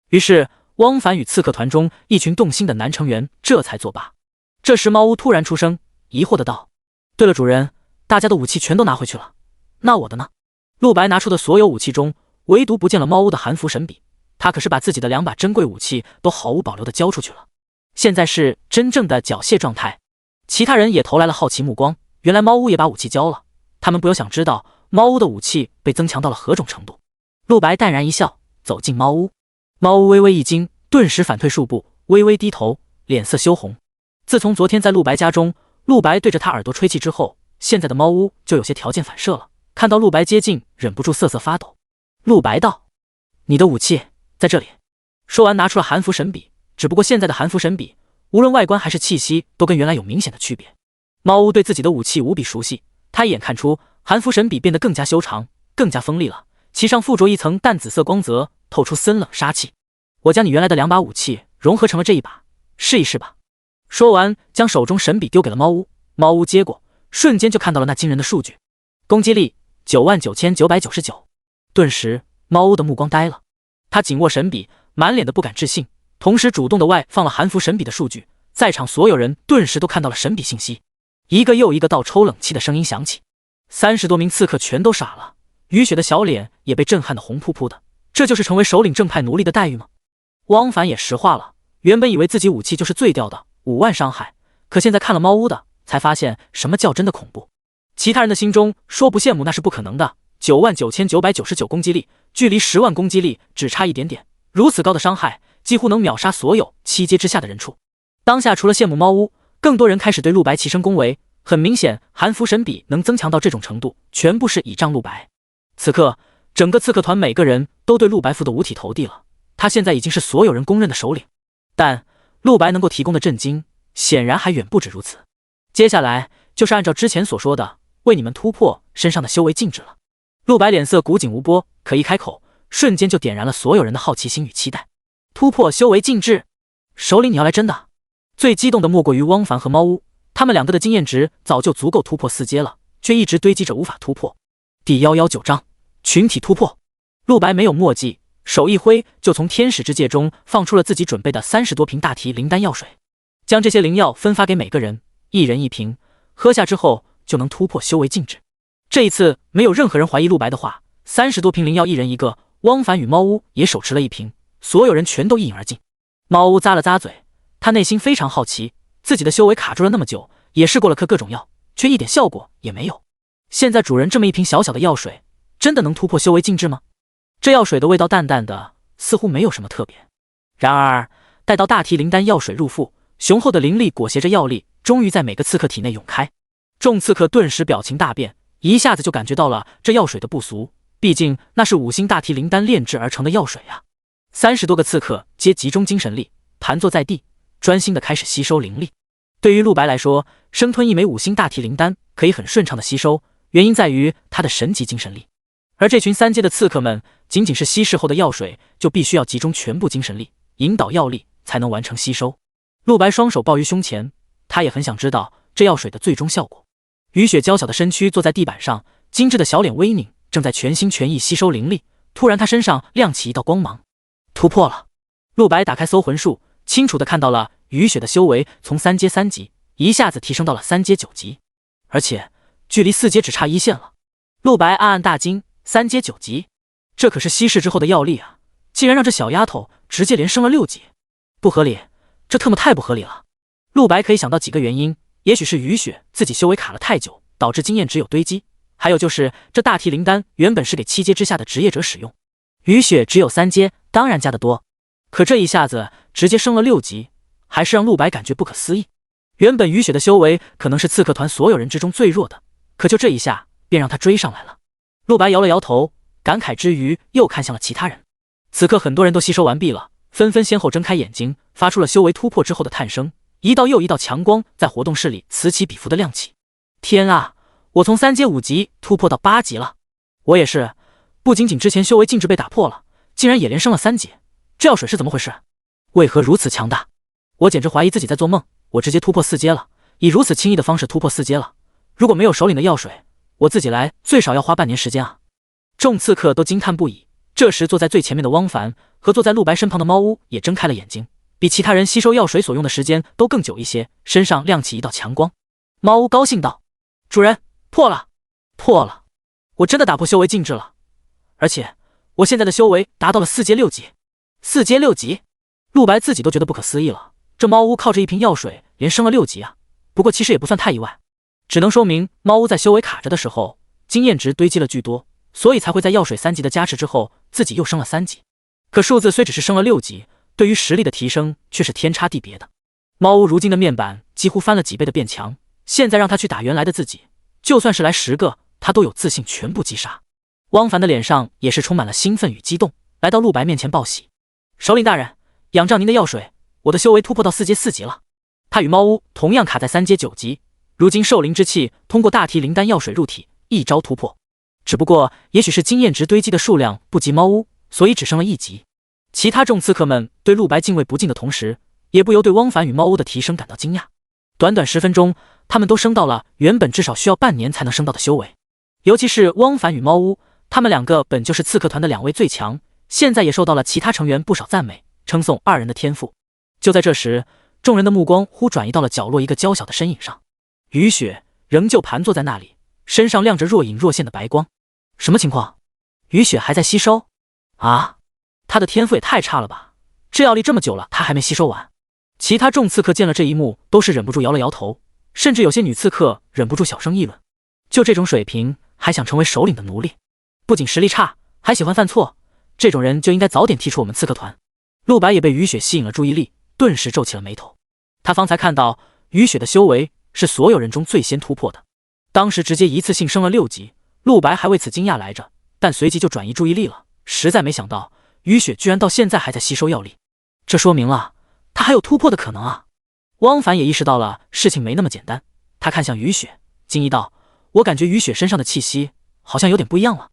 于是汪凡与刺客团中一群动心的男成员这才作罢。这时猫屋突然出声，疑惑的道：“对了，主人，大家的武器全都拿回去了，那我的呢？”陆白拿出的所有武器中，唯独不见了猫屋的韩服神笔，他可是把自己的2把珍贵武器都毫无保留的交出去了，现在是真正的缴械状态。其他人也投来了好奇目光，原来猫屋也把武器交了，他们不由想知道猫屋的武器被增强到了何种程度。陆白淡然一笑，走进猫屋。猫屋微微一惊，顿时反退数步，微微低头，脸色羞红。自从昨天在陆白家中，陆白对着他耳朵吹气之后，现在的猫屋就有些条件反射了，看到陆白接近，忍不住瑟瑟发抖。陆白道：“你的武器在这里。”说完拿出了韩服神笔，只不过现在的韩服神笔无论外观还是气息都跟原来有明显的区别。猫屋对自己的武器无比熟悉，他一眼看出韩服神笔变得更加修长，更加锋利了，其上附着一层淡紫色光泽，透出森冷杀气。我将你原来的2把武器融合成了这一把，试一试吧。说完将手中神笔丢给了猫屋，猫屋接过，瞬间就看到了那惊人的数据，攻击力99999。顿时猫屋的目光呆了，他紧握神笔，满脸的不敢置信，同时主动的外放了韩服神笔的数据。在场所有人顿时都看到了神笔信息，一个又一个倒抽冷气的声音响起。30多名刺客全都傻了，雨雪的小脸也被震撼得红扑扑的。这就是成为首领正派奴隶的待遇吗？汪凡也石化了，原本以为自己武器就是最屌的5万伤害，可现在看了猫屋的，才发现什么叫真的恐怖。其他人的心中说不羡慕那是不可能的，99999攻击力，距离10万攻击力只差一点点，如此高的伤害几乎能秒杀所有7阶之下的人畜。当下除了羡慕猫屋，更多人开始对陆白齐声恭维。很明显，韩服神笔能增强到这种程度，全部是倚仗陆白。此刻整个刺客团每个人都对陆白服得五体投地了，他现在已经是所有人公认的首领。但陆白能够提供的震惊显然还远不止如此。接下来就是按照之前所说的，为你们突破身上的修为禁制了。陆白脸色古井无波，可一开口，瞬间就点燃了所有人的好奇心与期待。突破修为禁制，首领你要来真的？最激动的莫过于汪凡和猫屋，他们2个的经验值早就足够突破4阶了，却一直堆积着无法突破。第119章群体突破。陆白没有墨迹，手一挥就从天使之戒中放出了自己准备的30多瓶大提灵丹药水，将这些灵药分发给每个人，1人1瓶，喝下之后就能突破修为禁制。这一次没有任何人怀疑陆白的话，30多瓶灵药1人1个，汪凡与猫屋也手持了1瓶，所有人全都一饮而尽。猫屋咂了咂嘴，他内心非常好奇，自己的修为卡住了那么久，也试过了各种药，却一点效果也没有。现在主人这么一瓶小小的药水，真的能突破修为禁制吗？这药水的味道淡淡的，似乎没有什么特别。然而待到大提灵丹药水入腹，雄厚的灵力裹挟着药力，终于在每个刺客体内涌开。众刺客顿时表情大变，一下子就感觉到了这药水的不俗，毕竟那是5星大提灵丹炼制而成的药水啊。30多个刺客皆集中精神力，盘坐在地，专心的开始吸收灵力。对于陆白来说，生吞一枚5星大提灵丹可以很顺畅的吸收，原因在于他的神级精神力。而这群3阶的刺客们，仅仅是稀释后的药水，就必须要集中全部精神力，引导药力才能完成吸收。陆白双手抱于胸前，他也很想知道这药水的最终效果。雨雪娇小的身躯坐在地板上，精致的小脸微拧，正在全心全意吸收灵力。突然他身上亮起一道光芒，突破了。陆白打开搜魂术，清楚地看到了雨雪的修为从3阶3级一下子提升到了3阶9级，而且距离4阶只差1线了。陆白暗暗大惊，3阶9级，这可是稀释之后的药力啊，竟然让这小丫头直接连升了6级，不合理，这特么太不合理了。陆白可以想到几个原因，也许是雨雪自己修为卡了太久，导致经验值有堆积，还有就是这大提灵丹原本是给7阶之下的职业者使用，雨雪只有3阶，当然加得多，可这一下子直接升了6级，还是让陆白感觉不可思议。原本雨雪的修为可能是刺客团所有人之中最弱的，可就这一下便让他追上来了。陆白摇了摇头，感慨之余又看向了其他人。此刻很多人都吸收完毕了，纷纷先后睁开眼睛，发出了修为突破之后的叹声。一道又一道强光在活动室里此起彼伏的亮起。天啊，我从3阶5级突破到8级了！我也是，不仅仅之前修为禁制被打破了，竟然也连升了3级。这药水是怎么回事？为何如此强大？我简直怀疑自己在做梦。我直接突破4阶了，以如此轻易的方式突破4阶了。如果没有首领的药水，我自己来最少要花半年时间啊！众刺客都惊叹不已。这时坐在最前面的汪凡和坐在陆白身旁的猫屋也睁开了眼睛，比其他人吸收药水所用的时间都更久一些，身上亮起一道强光。猫屋高兴道：“主人，破了，破了！我真的打破修为禁制了，而且我现在的修为达到了4阶6级。4阶6级！”陆白自己都觉得不可思议了。这猫屋靠着一瓶药水连升了6级啊！不过其实也不算太意外，只能说明猫屋在修为卡着的时候，经验值堆积了巨多，所以才会在药水3级的加持之后，自己又升了3级。可数字虽只是升了6级，对于实力的提升却是天差地别的。猫屋如今的面板几乎翻了几倍的变强，现在让他去打原来的自己，就算是来10个，他都有自信全部击杀。汪凡的脸上也是充满了兴奋与激动，来到陆白面前报喜：“首领大人，仰仗您的药水，我的修为突破到4阶4级了。”他与猫屋同样卡在3阶9级，如今兽灵之气通过大提灵丹药水入体，一招突破。只不过也许是经验值堆积的数量不及猫屋，所以只升了1级。其他众刺客们对陆白敬畏不尽的同时，也不由对汪凡与猫屋的提升感到惊讶。短短10分钟，他们都升到了原本至少需要半年才能升到的修为。尤其是汪凡与猫屋，他们2个本就是刺客团的2位最强，现在也受到了其他成员不少赞美，称颂2人的天赋。就在这时，众人的目光忽转移到了角落一个娇小的身影上。雨雪仍旧盘坐在那里，身上亮着若隐若现的白光。什么情况？雨雪还在吸收？啊，她的天赋也太差了吧！这药力这么久了，她还没吸收完。其他众刺客见了这一幕，都是忍不住摇了摇头，甚至有些女刺客忍不住小声议论：就这种水平，还想成为首领的奴隶？不仅实力差，还喜欢犯错，这种人就应该早点踢出我们刺客团。陆白也被雨雪吸引了注意力，顿时皱起了眉头。他方才看到雨雪的修为是所有人中最先突破的，当时直接一次性升了6级，陆白还为此惊讶来着，但随即就转移注意力了，实在没想到雨雪居然到现在还在吸收药力，这说明了他还有突破的可能啊！汪凡也意识到了事情没那么简单，他看向雨雪，惊异道：“我感觉雨雪身上的气息好像有点不一样了。”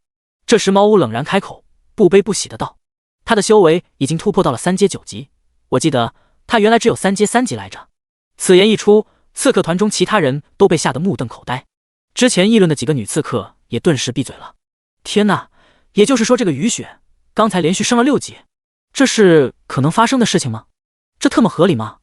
这时猫屋冷然开口，不悲不喜的道：“他的修为已经突破到了3阶9级，我记得他原来只有3阶3级来着。”此言一出，刺客团中其他人都被吓得目瞪口呆，之前议论的几个女刺客也顿时闭嘴了。天哪，也就是说这个雨雪刚才连续升了6级，这是可能发生的事情吗？这特么合理吗？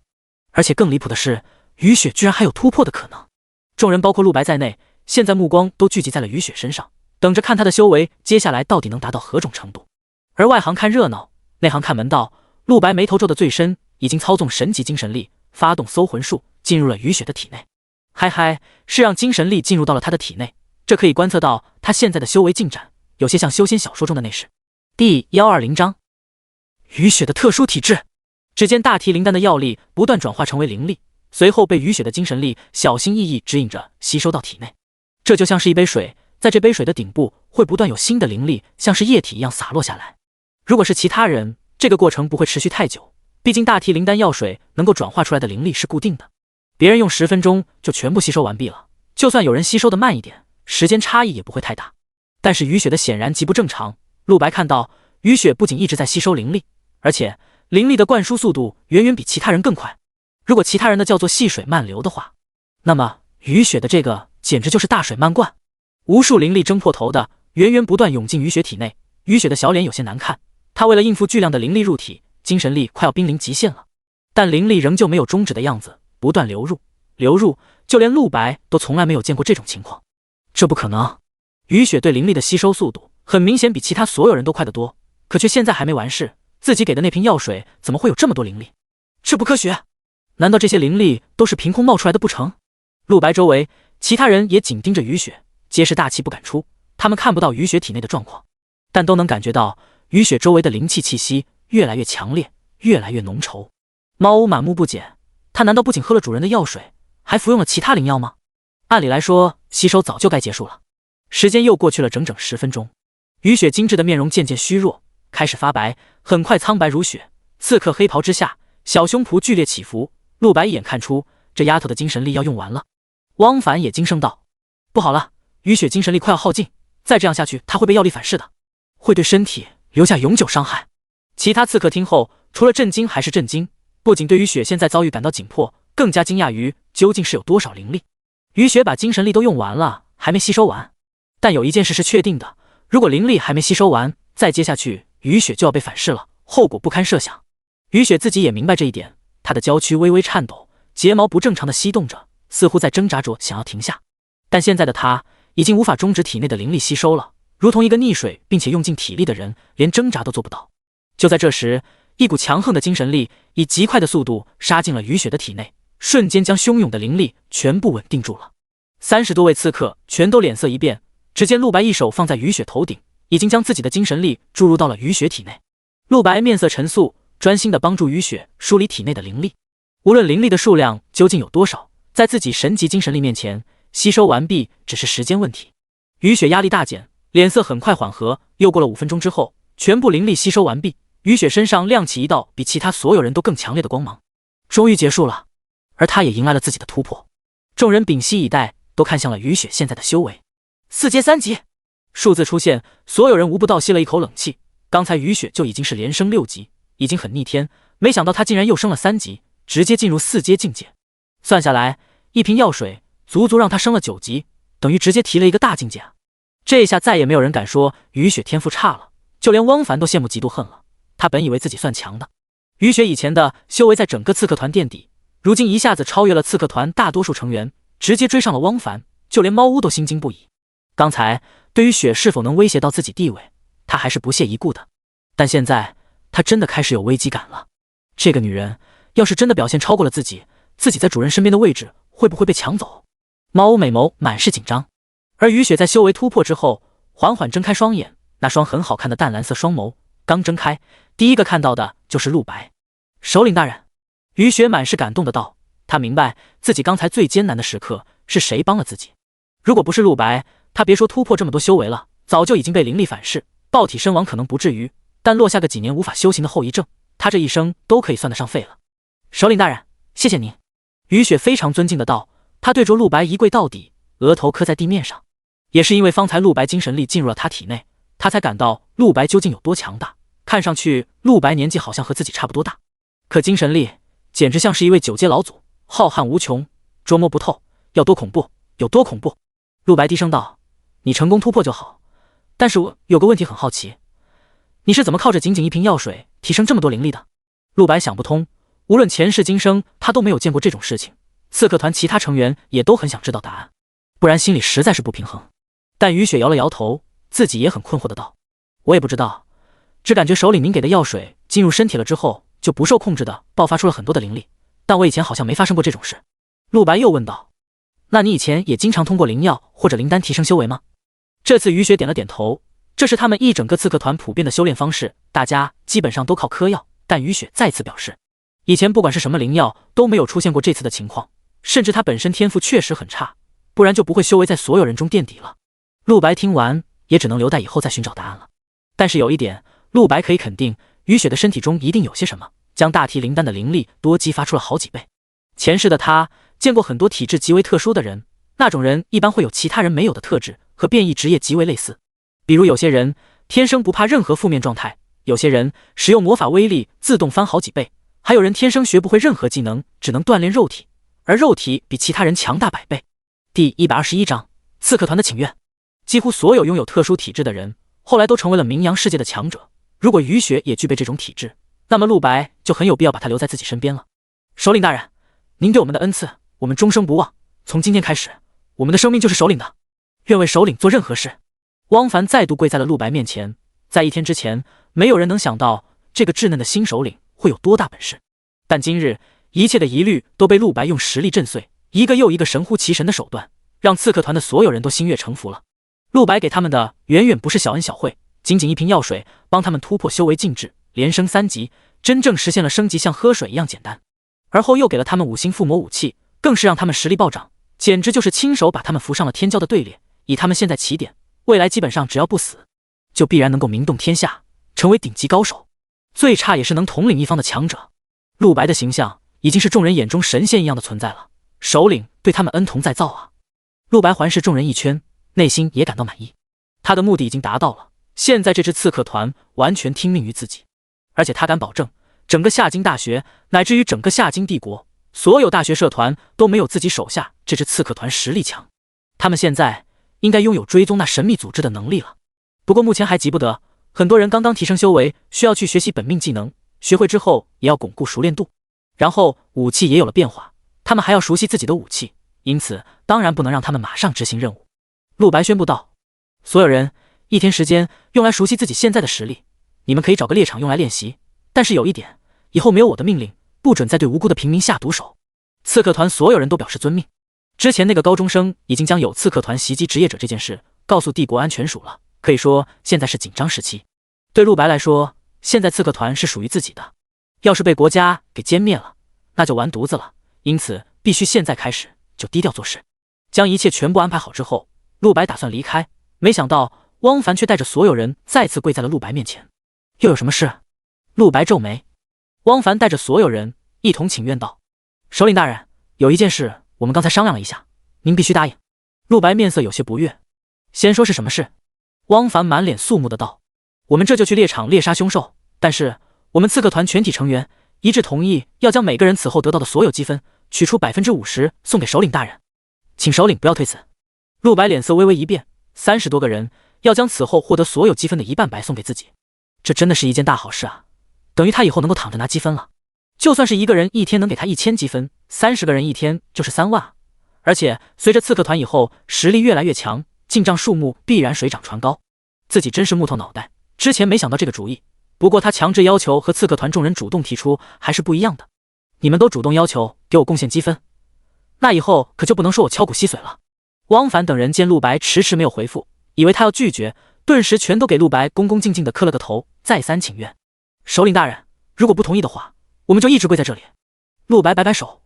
而且更离谱的是，雨雪居然还有突破的可能。众人包括陆白在内，现在目光都聚集在了雨雪身上，等着看她的修为接下来到底能达到何种程度。而外行看热闹，内行看门道，陆白眉头皱得最深，已经操纵神级精神力发动搜魂术进入了雨雪的体内。嗨嗨，是让精神力进入到了他的体内，这可以观测到他现在的修为进展，有些像修仙小说中的那事。第120章雨雪的特殊体质。只见大提灵丹的药力不断转化成为灵力，随后被雨雪的精神力小心翼翼指引着吸收到体内。这就像是一杯水，在这杯水的顶部会不断有新的灵力像是液体一样洒落下来。如果是其他人，这个过程不会持续太久，毕竟大提灵丹药水能够转化出来的灵力是固定的，别人用10分钟就全部吸收完毕了，就算有人吸收的慢一点，时间差异也不会太大。但是雨雪的显然极不正常，陆白看到雨雪不仅一直在吸收灵力，而且灵力的灌输速度远远比其他人更快。如果其他人的叫做细水慢流的话，那么雨雪的这个简直就是大水漫灌，无数灵力争破头的源源不断涌进雨雪体内。雨雪的小脸有些难看，她为了应付巨量的灵力入体，精神力快要濒临极限了，但灵力仍旧没有终止的样子，不断流入，就连陆白都从来没有见过这种情况。这不可能，雨雪对灵力的吸收速度很明显比其他所有人都快得多，可却现在还没完事，自己给的那瓶药水怎么会有这么多灵力？这不科学！难道这些灵力都是凭空冒出来的不成？陆白周围其他人也紧盯着雨雪，皆是大气不敢出，他们看不到雨雪体内的状况，但都能感觉到雨雪周围的灵气气息越来越强烈，越来越浓稠。猫屋满目不解，他难道不仅喝了主人的药水，还服用了其他灵药吗？按理来说，吸收早就该结束了。时间又过去了整整10分钟，雨雪精致的面容渐渐虚弱，开始发白，很快苍白如雪。刺客黑袍之下，小胸脯剧烈起伏，陆白一眼看出这丫头的精神力要用完了。汪凡也惊声道：“不好了，雨雪精神力快要耗尽，再这样下去，她会被药力反噬的，会对身体留下永久伤害。”其他刺客听后，除了震惊还是震惊，不仅对雨雪现在遭遇感到紧迫，更加惊讶于究竟是有多少灵力。雨雪把精神力都用完了，还没吸收完。但有一件事是确定的，如果灵力还没吸收完，再接下去雨雪就要被反噬了，后果不堪设想。雨雪自己也明白这一点，她的娇躯微微颤抖，睫毛不正常的翕动着，似乎在挣扎着想要停下。但现在的她已经无法终止体内的灵力吸收了，如同一个溺水并且用尽体力的人，连挣扎都做不到。就在这时，一股强横的精神力以极快的速度杀进了雨雪的体内，瞬间将汹涌的灵力全部稳定住了。30多位刺客全都脸色一变，只见陆白一手放在雨雪头顶，已经将自己的精神力注入到了雨雪体内。陆白面色沉肃，专心地帮助雨雪梳理体内的灵力。无论灵力的数量究竟有多少，在自己神级精神力面前，吸收完毕只是时间问题。雨雪压力大减，脸色很快缓和。又过了5分钟之后，全部灵力吸收完毕，雨雪身上亮起一道比其他所有人都更强烈的光芒。终于结束了，而他也迎来了自己的突破。众人屏息以待，都看向了雨雪现在的修为。4阶3级，数字出现，所有人无不倒吸了一口冷气。刚才雨雪就已经是连升6级，已经很逆天，没想到他竟然又升了3级，直接进入4阶境界。算下来，一瓶药水足足让他升了9级，等于直接提了一个大境界啊！这下再也没有人敢说雨雪天赋差了，就连汪凡都羡慕嫉妒恨了。他本以为自己算强的，雨雪以前的修为在整个刺客团垫底，如今一下子超越了刺客团大多数成员，直接追上了汪凡，就连猫屋都心惊不已。刚才对于雪是否能威胁到自己地位，他还是不屑一顾的，但现在他真的开始有危机感了。这个女人要是真的表现超过了自己，自己在主人身边的位置会不会被抢走？猫屋美眸满是紧张，而雨雪在修为突破之后，缓缓睁开双眼，那双很好看的淡蓝色双眸刚睁开，第一个看到的就是陆白。首领大人，雨雪满是感动的道，她明白自己刚才最艰难的时刻是谁帮了自己。如果不是陆白，她别说突破这么多修为了，早就已经被灵力反噬，爆体身亡可能不至于，但落下个几年无法修行的后遗症，她这一生都可以算得上废了。首领大人，谢谢您。雨雪非常尊敬的道，她对着陆白一跪到底，额头磕在地面上。也是因为方才陆白精神力进入了她体内，她才感到陆白究竟有多强大。看上去陆白年纪好像和自己差不多大，可精神力简直像是一位9阶老祖，浩瀚无穷，捉摸不透，要多恐怖有多恐怖。陆白低声道，你成功突破就好，但是我有个问题很好奇，你是怎么靠着仅仅一瓶药水提升这么多灵力的？陆白想不通，无论前世今生他都没有见过这种事情，刺客团其他成员也都很想知道答案，不然心里实在是不平衡。但雨雪摇了摇头，自己也很困惑的道，我也不知道，只感觉首领您给的药水进入身体了之后，就不受控制的爆发出了很多的灵力，但我以前好像没发生过这种事。陆白又问道，那你以前也经常通过灵药或者灵丹提升修为吗？这次雨雪点了点头，这是他们一整个刺客团普遍的修炼方式，大家基本上都靠嗑药，但雨雪再次表示，以前不管是什么灵药都没有出现过这次的情况，甚至他本身天赋确实很差，不然就不会修为在所有人中垫底了。陆白听完也只能留待以后再寻找答案了。但是有一点，陆白可以肯定，雨雪的身体中一定有些什么，将大提灵丹的灵力多激发出了好几倍。前世的他见过很多体质极为特殊的人，那种人一般会有其他人没有的特质，和变异职业极为类似。比如有些人天生不怕任何负面状态，有些人使用魔法威力自动翻好几倍，还有人天生学不会任何技能，只能锻炼肉体，而肉体比其他人强大100倍。第121章刺客团的请愿。几乎所有拥有特殊体质的人后来都成为了名扬世界的强者，如果雨雪也具备这种体质，那么陆白就很有必要把他留在自己身边了。首领大人，您对我们的恩赐我们终生不忘，从今天开始，我们的生命就是首领的，愿为首领做任何事。汪凡再度跪在了陆白面前。在1天之前，没有人能想到这个稚嫩的新首领会有多大本事，但今日一切的疑虑都被陆白用实力震碎，一个又一个神乎其神的手段让刺客团的所有人都心悦诚服了。陆白给他们的远远不是小恩小惠，仅仅一瓶药水帮他们突破修为禁制，连升3级，真正实现了升级像喝水一样简单。而后又给了他们5星附魔武器，更是让他们实力暴涨，简直就是亲手把他们扶上了天骄的队列。以他们现在起点，未来基本上只要不死，就必然能够名动天下，成为顶级高手，最差也是能统领一方的强者。陆白的形象已经是众人眼中神仙一样的存在了，首领对他们恩同再造啊。陆白环视众人一圈，内心也感到满意，他的目的已经达到了，现在这支刺客团完全听命于自己，而且他敢保证，整个夏京大学乃至于整个夏京帝国，所有大学社团都没有自己手下这支刺客团实力强。他们现在应该拥有追踪那神秘组织的能力了，不过目前还急不得，很多人刚刚提升修为，需要去学习本命技能，学会之后也要巩固熟练度，然后武器也有了变化，他们还要熟悉自己的武器，因此当然不能让他们马上执行任务。陆白宣布道，所有人1天时间用来熟悉自己现在的实力，你们可以找个猎场用来练习，但是有一点，以后没有我的命令，不准再对无辜的平民下毒手。刺客团所有人都表示遵命。之前那个高中生已经将有刺客团袭击职业者这件事告诉帝国安全署了，可以说现在是紧张时期。对陆白来说，现在刺客团是属于自己的，要是被国家给歼灭了，那就完犊子了，因此必须现在开始就低调做事。将一切全部安排好之后，陆白打算离开，没想到汪凡却带着所有人再次跪在了陆白面前。又有什么事？陆白皱眉。汪凡带着所有人一同请愿道，首领大人，有一件事我们刚才商量了一下，您必须答应。陆白面色有些不悦，先说是什么事？汪凡满脸肃穆的道，我们这就去猎场猎杀凶兽，但是我们刺客团全体成员一致同意要将每个人此后得到的所有积分取出50%送给首领大人，请首领不要推辞。陆白脸色微微一变，30多个人要将此后获得所有积分的1半白送给自己，这真的是一件大好事啊，等于他以后能够躺着拿积分了。就算是一个人1天能给他1000积分，30个人1天就是3万，而且随着刺客团以后实力越来越强，进账数目必然水涨船高。自己真是木头脑袋，之前没想到这个主意，不过他强制要求和刺客团众人主动提出还是不一样的，你们都主动要求给我贡献积分，那以后可就不能说我敲骨吸髓了。汪凡等人见陆白迟迟没有回复，以为他要拒绝，顿时全都给陆白恭恭敬敬地磕了个头，再三请愿。首领大人，如果不同意的话，我们就一直跪在这里。陆白摆摆手，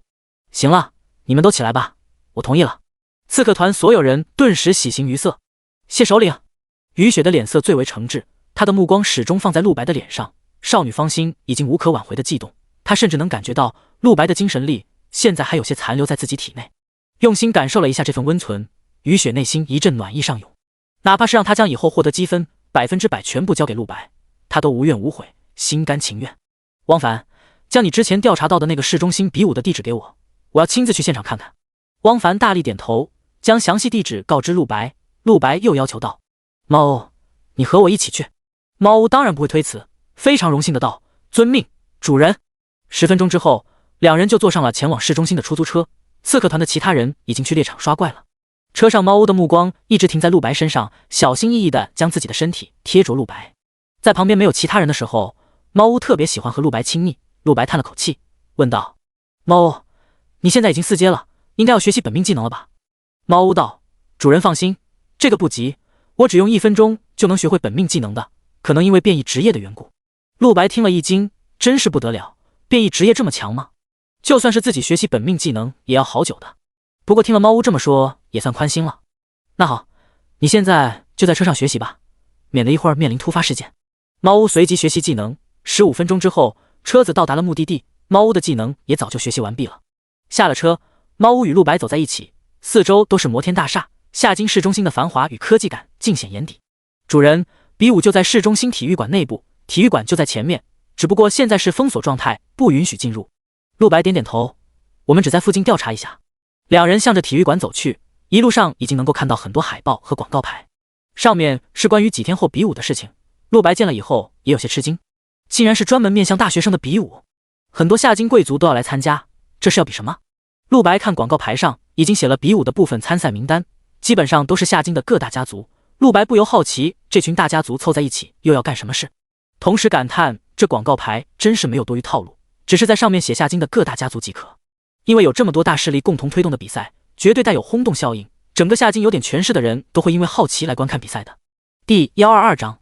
行了，你们都起来吧，我同意了。刺客团所有人顿时喜形于色，谢首领。雨雪的脸色最为诚挚，她的目光始终放在陆白的脸上，少女芳心已经无可挽回的悸动，她甚至能感觉到陆白的精神力现在还有些残留在自己体内。用心感受了一下这份温存，雨雪内心一阵暖意上涌，哪怕是让她将以后获得积分100%全部交给陆白，她都无怨无悔，心甘情愿。汪凡，将你之前调查到的那个市中心比武的地址给我，我要亲自去现场看看。汪凡大力点头，将详细地址告知陆白。陆白又要求道，猫欧，你和我一起去。猫欧当然不会推辞，非常荣幸的道，遵命，主人。10分钟之后，两人就坐上了前往市中心的出租车。刺客团的其他人已经去猎场刷怪了，车上猫欧的目光一直停在陆白身上，小心翼翼地将自己的身体贴着陆白。在旁边没有其他人的时候，猫欧特别喜欢和陆白亲密。陆白叹了口气，问道，猫欧，你现在已经4阶了，应该要学习本命技能了吧？猫欧道，主人放心，这个不急，我只用1分钟就能学会本命技能的，可能因为变异职业的缘故。陆白听了一惊，真是不得了，变异职业这么强吗？就算是自己学习本命技能，也要好久的。不过听了猫屋这么说，也算宽心了。那好，你现在就在车上学习吧，免得一会儿面临突发事件。猫屋随即学习技能，15分钟之后，车子到达了目的地。猫屋的技能也早就学习完毕了。下了车，猫屋与陆白走在一起，四周都是摩天大厦，夏津市中心的繁华与科技感尽显眼底。主人，比武就在市中心体育馆内部，体育馆就在前面，只不过现在是封锁状态，不允许进入。陆白点点头，我们只在附近调查一下。两人向着体育馆走去，一路上已经能够看到很多海报和广告牌，上面是关于几天后比武的事情。陆白见了以后也有些吃惊，竟然是专门面向大学生的比武，很多夏津贵族都要来参加，这是要比什么？陆白看广告牌上已经写了比武的部分参赛名单，基本上都是夏津的各大家族。陆白不由好奇，这群大家族凑在一起又要干什么事？同时感叹这广告牌真是没有多余套路，只是在上面写夏津的各大家族即可。因为有这么多大势力共同推动的比赛，绝对带有轰动效应，整个夏津有点权势的人都会因为好奇来观看比赛的。第122章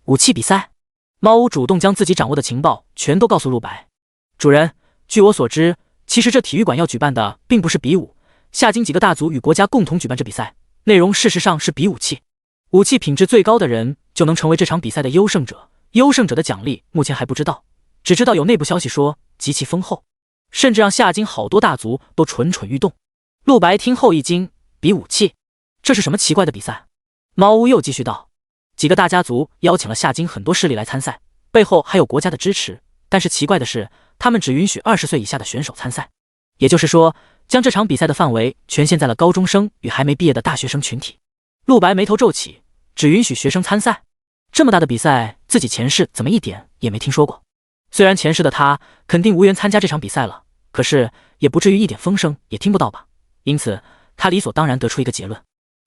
武器比赛。猫屋主动将自己掌握的情报全都告诉陆白。主人，据我所知，其实这体育馆要举办的并不是比武，夏津几个大族与国家共同举办这比赛，内容事实上是比武器。武器品质最高的人就能成为这场比赛的优胜者，优胜者的奖励目前还不知道，只知道有内部消息说极其丰厚，甚至让夏津好多大族都蠢蠢欲动。陆白听后一惊，比武器？这是什么奇怪的比赛？猫屋又继续道，几个大家族邀请了夏津很多势力来参赛，背后还有国家的支持，但是奇怪的是，他们只允许20岁以下的选手参赛，也就是说，将这场比赛的范围权限在了高中生与还没毕业的大学生群体。陆白眉头皱起，只允许学生参赛？这么大的比赛，自己前世怎么一点也没听说过？虽然前世的他肯定无缘参加这场比赛了，可是也不至于一点风声也听不到吧？因此，他理所当然得出一个结论，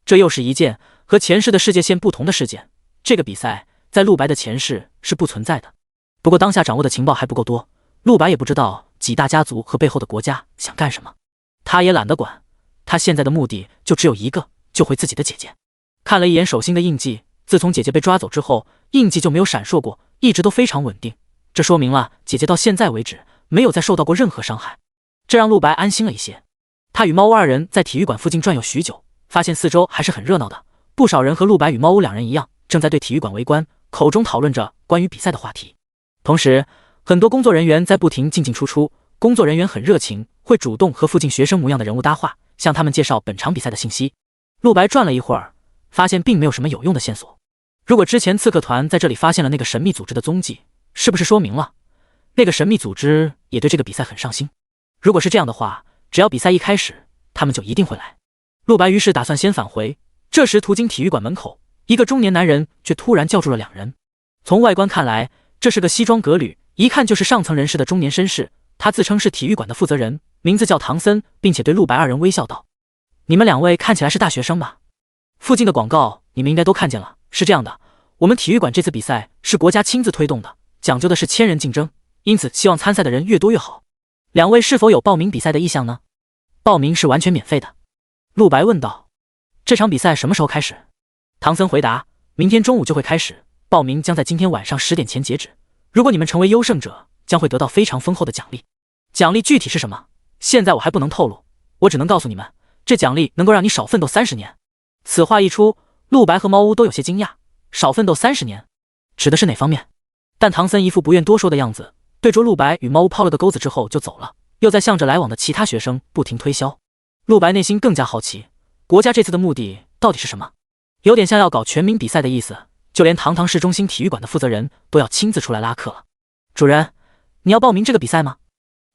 这又是一件和前世的世界线不同的事件。这个比赛在陆白的前世是不存在的。不过当下掌握的情报还不够多，陆白也不知道几大家族和背后的国家想干什么，他也懒得管，他现在的目的就只有一个，救回自己的姐姐。看了一眼手心的印记，自从姐姐被抓走之后，印记就没有闪烁过，一直都非常稳定，这说明了姐姐到现在为止没有再受到过任何伤害，这让陆白安心了一些。他与猫屋二人在体育馆附近转悠许久，发现四周还是很热闹的，不少人和陆白与猫屋两人一样，正在对体育馆围观，口中讨论着关于比赛的话题。同时，很多工作人员在不停进进出出，工作人员很热情，会主动和附近学生模样的人物搭话，向他们介绍本场比赛的信息。陆白转了一会儿，发现并没有什么有用的线索。如果之前刺客团在这里发现了那个神秘组织的踪迹，是不是说明了那个神秘组织也对这个比赛很上心？如果是这样的话，只要比赛一开始，他们就一定会来。陆白于是打算先返回，这时途经体育馆门口，一个中年男人却突然叫住了两人。从外观看来，这是个西装革履，一看就是上层人士的中年绅士。他自称是体育馆的负责人，名字叫唐森，并且对陆白二人微笑道：“你们两位看起来是大学生吧？附近的广告你们应该都看见了。是这样的，我们体育馆这次比赛是国家亲自推动的，讲究的是千人竞争，因此希望参赛的人越多越好。两位是否有报名比赛的意向呢？”“报名是完全免费的。”陆白问道。“这场比赛什么时候开始？”唐森回答：“明天中午就会开始，报名将在今天晚上10点前截止。如果你们成为优胜者，将会得到非常丰厚的奖励。奖励具体是什么，现在我还不能透露，我只能告诉你们，这奖励能够让你少奋斗30年。”此话一出，陆白和猫屋都有些惊讶，少奋斗30年，指的是哪方面？但唐森一副不愿多说的样子，对着陆白与猫屋抛了个钩子之后就走了，又在向着来往的其他学生不停推销。陆白内心更加好奇，国家这次的目的到底是什么？有点像要搞全民比赛的意思，就连堂堂市中心体育馆的负责人都要亲自出来拉客了。“主人，你要报名这个比赛吗？”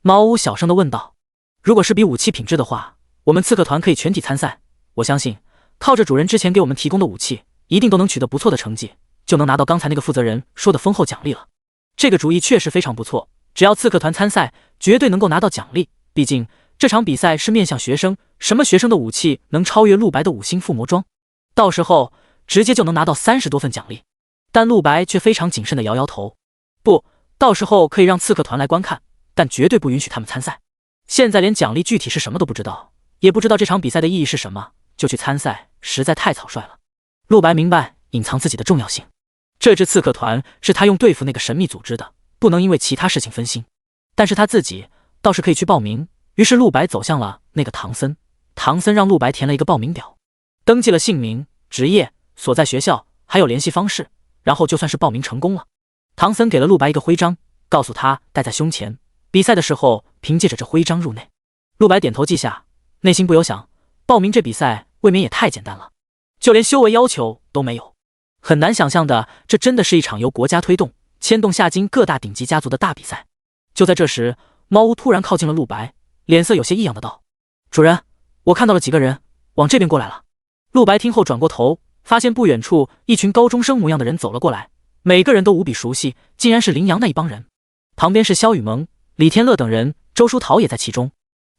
猫屋小声地问道。“如果是比武器品质的话，我们刺客团可以全体参赛，我相信靠着主人之前给我们提供的武器，一定都能取得不错的成绩，就能拿到刚才那个负责人说的丰厚奖励了。这个主意确实非常不错，只要刺客团参赛，绝对能够拿到奖励，毕竟这场比赛是面向学生，什么学生的武器能超越陆白的5星附魔装？到时候直接就能拿到30多份奖励。”但陆白却非常谨慎地摇摇头：“不，到时候可以让刺客团来观看，但绝对不允许他们参赛。现在连奖励具体是什么都不知道，也不知道这场比赛的意义是什么，就去参赛，实在太草率了。”陆白明白隐藏自己的重要性，这支刺客团是他用对付那个神秘组织的，不能因为其他事情分心。但是他自己倒是可以去报名。于是陆白走向了那个唐僧，唐僧让陆白填了一个报名表，登记了姓名、职业、所在学校，还有联系方式，然后就算是报名成功了。唐僧给了陆白一个徽章，告诉他戴在胸前，比赛的时候凭借着这徽章入内。陆白点头记下，内心不由想，报名这比赛未免也太简单了，就连修为要求都没有。很难想象的，这真的是一场由国家推动、牵动下京各大顶级家族的大比赛。就在这时，猫屋突然靠近了陆白，脸色有些异样的道：“主人，我看到了几个人往这边过来了。”陆白听后转过头，发现不远处一群高中生模样的人走了过来，每个人都无比熟悉，竟然是林阳那一帮人。旁边是萧雨萌、李天乐等人，周书桃也在其中。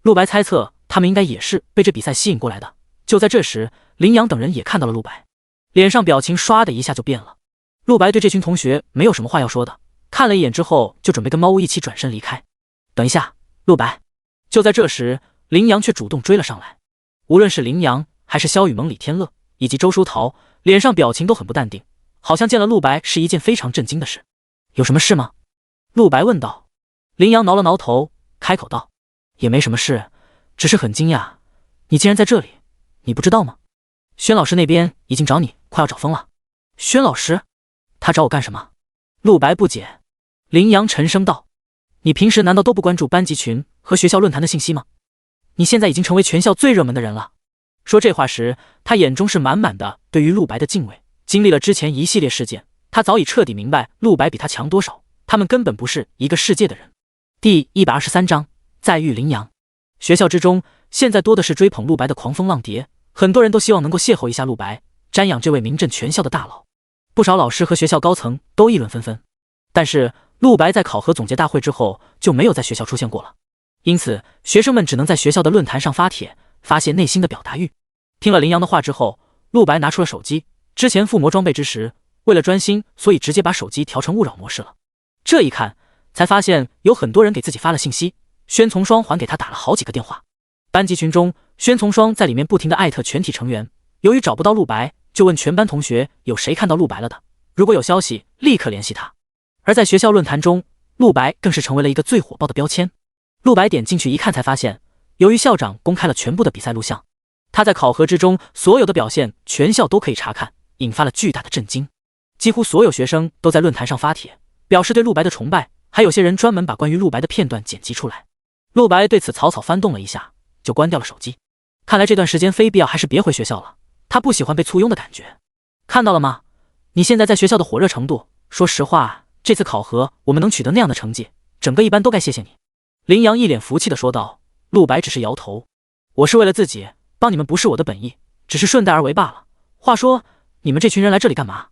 陆白猜测他们应该也是被这比赛吸引过来的。就在这时，林阳等人也看到了陆白，脸上表情唰的一下就变了。陆白对这群同学没有什么话要说的，看了一眼之后就准备跟猫屋一起转身离开。等一下，陆白！就在这时，林阳却主动追了上来。无论是林阳还是萧雨萌、李天乐以及周书桃，脸上表情都很不淡定，好像见了陆白是一件非常震惊的事。有什么事吗？陆白问道。林阳挠了挠头，开口道：“也没什么事，只是很惊讶，你竟然在这里，你不知道吗？轩老师那边已经找你，快要找疯了。”轩老师？他找我干什么？陆白不解。林阳沉声道：“你平时难道都不关注班级群和学校论坛的信息吗？你现在已经成为全校最热门的人了。”说这话时，他眼中是满满的对于陆白的敬畏。经历了之前一系列事件，他早已彻底明白陆白比他强多少，他们根本不是一个世界的人。第123章再遇林阳。学校之中现在多的是追捧陆白的狂风浪蝶，很多人都希望能够邂逅一下陆白，瞻仰这位名震全校的大佬。不少老师和学校高层都议论纷纷。但是陆白在考核总结大会之后就没有在学校出现过了，因此学生们只能在学校的论坛上发帖，发泄内心的表达欲。听了林阳的话之后，陆白拿出了手机。之前附魔装备之时，为了专心，所以直接把手机调成勿扰模式了。这一看才发现有很多人给自己发了信息，宣从双还给他打了好几个电话。班级群中，宣从双在里面不停地艾特全体成员，由于找不到陆白，就问全班同学有谁看到陆白了的，如果有消息立刻联系他。而在学校论坛中，陆白更是成为了一个最火爆的标签。陆白点进去一看才发现，由于校长公开了全部的比赛录像，他在考核之中所有的表现全校都可以查看，引发了巨大的震惊。几乎所有学生都在论坛上发帖，表示对陆白的崇拜，还有些人专门把关于陆白的片段剪辑出来。陆白对此草草翻动了一下，就关掉了手机。看来这段时间非必要还是别回学校了，他不喜欢被簇拥的感觉。看到了吗？你现在在学校的火热程度，说实话，这次考核我们能取得那样的成绩，整个一班都该谢谢你。林阳一脸服气的说道。陆白只是摇头，我是为了自己，帮你们不是我的本意，只是顺带而为罢了。话说，你们这群人来这里干嘛？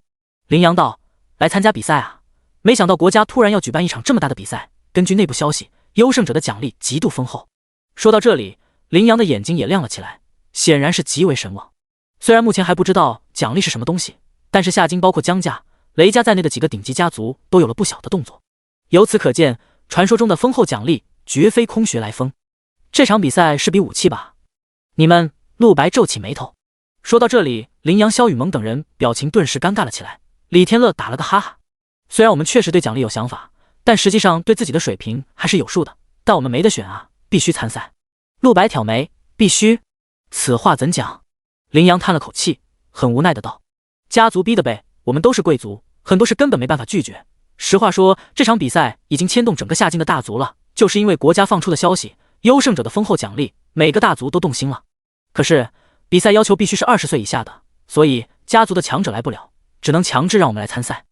林阳道，来参加比赛啊，没想到国家突然要举办一场这么大的比赛，根据内部消息，优胜者的奖励极度丰厚。说到这里，林阳的眼睛也亮了起来，显然是极为神往。虽然目前还不知道奖励是什么东西，但是下京包括江家、雷家在内的几个顶级家族都有了不小的动作。由此可见，传说中的丰厚奖励绝非空穴来风。这场比赛是比武器吧？你们……陆白皱起眉头。说到这里，林阳、萧雨萌等人表情顿时尴尬了起来。李天乐打了个哈哈。虽然我们确实对奖励有想法，但实际上对自己的水平还是有数的，但我们没得选啊，必须参赛。陆白挑眉，必须？此话怎讲？林阳叹了口气，很无奈的道：家族逼的呗，我们都是贵族，很多事根本没办法拒绝。实话说，这场比赛已经牵动整个下京的大族了，就是因为国家放出的消息，优胜者的丰厚奖励，每个大族都动心了。可是比赛要求必须是20岁以下的，所以家族的强者来不了，只能强制让我们来参赛。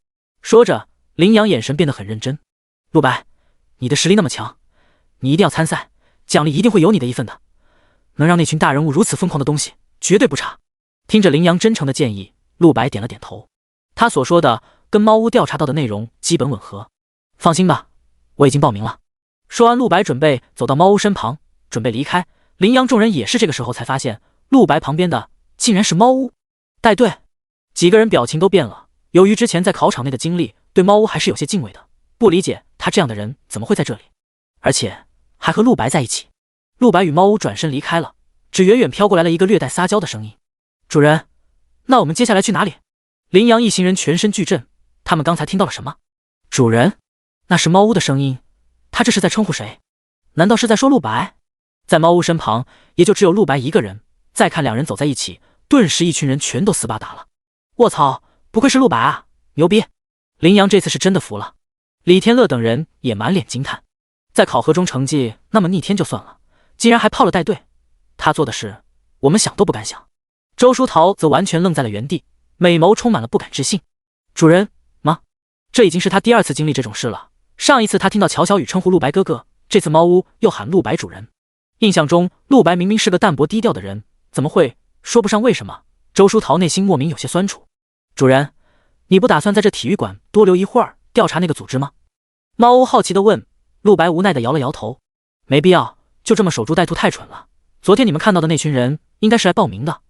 说着，林阳眼神变得很认真。陆白，你的实力那么强，你一定要参赛，奖励一定会有你的一份的。能让那群大人物如此疯狂的东西，绝对不差。听着林阳真诚的建议，陆白点了点头。他所说的跟猫屋调查到的内容基本吻合。放心吧，我已经报名了。说完，陆白准备走到猫屋身旁，准备离开。林阳众人也是这个时候才发现，陆白旁边的竟然是猫屋带队。几个人表情都变了，由于之前在考场内的经历，对猫屋还是有些敬畏的，不理解他这样的人怎么会在这里，而且还和陆白在一起。陆白与猫屋转身离开了，只远远飘过来了一个略带撒娇的声音：主人，那我们接下来去哪里？林阳一行人全身巨震，他们刚才听到了什么？主人？那是猫屋的声音，他他这是在称呼谁？难道是在说陆白？在猫屋身旁，也就只有陆白一个人。再看两人走在一起，顿时一群人全都斯巴达了。卧槽，不愧是陆白啊，牛逼！林阳这次是真的服了。李天乐等人也满脸惊叹，在考核中成绩那么逆天就算了，竟然还泡了带队，他做的事我们想都不敢想。周书桃则完全愣在了原地，美眸充满了不敢置信。主人吗？这已经是他第2次经历这种事了。上一次他听到乔小雨称呼陆白哥哥，这次猫屋又喊陆白主人。印象中陆白明明是个淡泊低调的人，怎么会？说不上为什么，周书桃内心莫名有些酸楚。主人，你不打算在这体育馆多留一会儿调查那个组织吗？猫屋好奇地问。陆白无奈地摇了摇头，没必要，就这么守株待兔太蠢了。昨天你们看到的那群人应该是来报名的，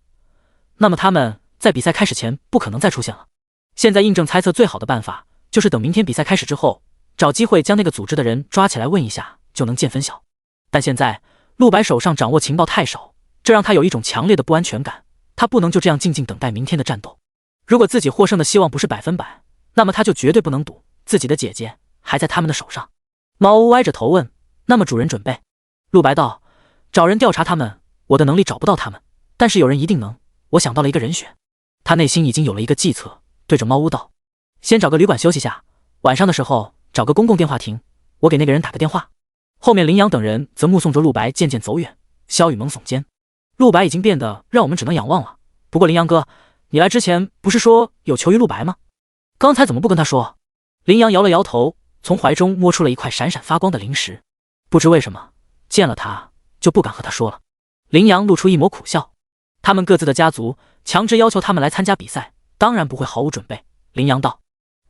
那么他们在比赛开始前不可能再出现了。现在印证猜测最好的办法就是等明天比赛开始之后，找机会将那个组织的人抓起来问一下，就能见分晓。但现在陆白手上掌握情报太少，这让他有一种强烈的不安全感，他不能就这样静静等待明天的战斗。如果自己获胜的希望不是100%，那么他就绝对不能赌自己的姐姐还在他们的手上。猫屋歪着头问，那么主人准备？陆白道，找人调查他们，我的能力找不到他们，但是有人一定能，我想到了一个人选。他内心已经有了一个计策，对着猫屋道，先找个旅馆休息下，晚上的时候找个公共电话亭，我给那个人打个电话。后面林阳等人则目送着陆白渐渐走远。萧雨萌耸肩，陆白已经变得让我们只能仰望了。不过林阳哥，你来之前不是说有求于陆白吗？刚才怎么不跟他说？林阳摇了摇头，从怀中摸出了一块闪闪发光的灵石。不知为什么，见了他就不敢和他说了。林阳露出一抹苦笑，他们各自的家族强制要求他们来参加比赛，当然不会毫无准备。林阳道，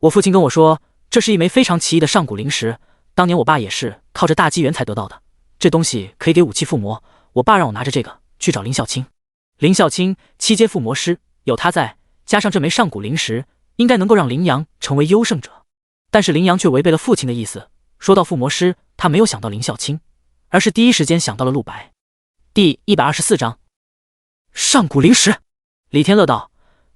我父亲跟我说，这是一枚非常奇异的上古灵石，当年我爸也是靠着大机缘才得到的，这东西可以给武器附魔，我爸让我拿着这个去找林孝清。林孝清7阶附魔师，有他在，加上这枚上古灵石，应该能够让林阳成为优胜者。但是林阳却违背了父亲的意思，说到附魔师，他没有想到林孝清，而是第一时间想到了陆白。第124章上古灵石。李天乐道，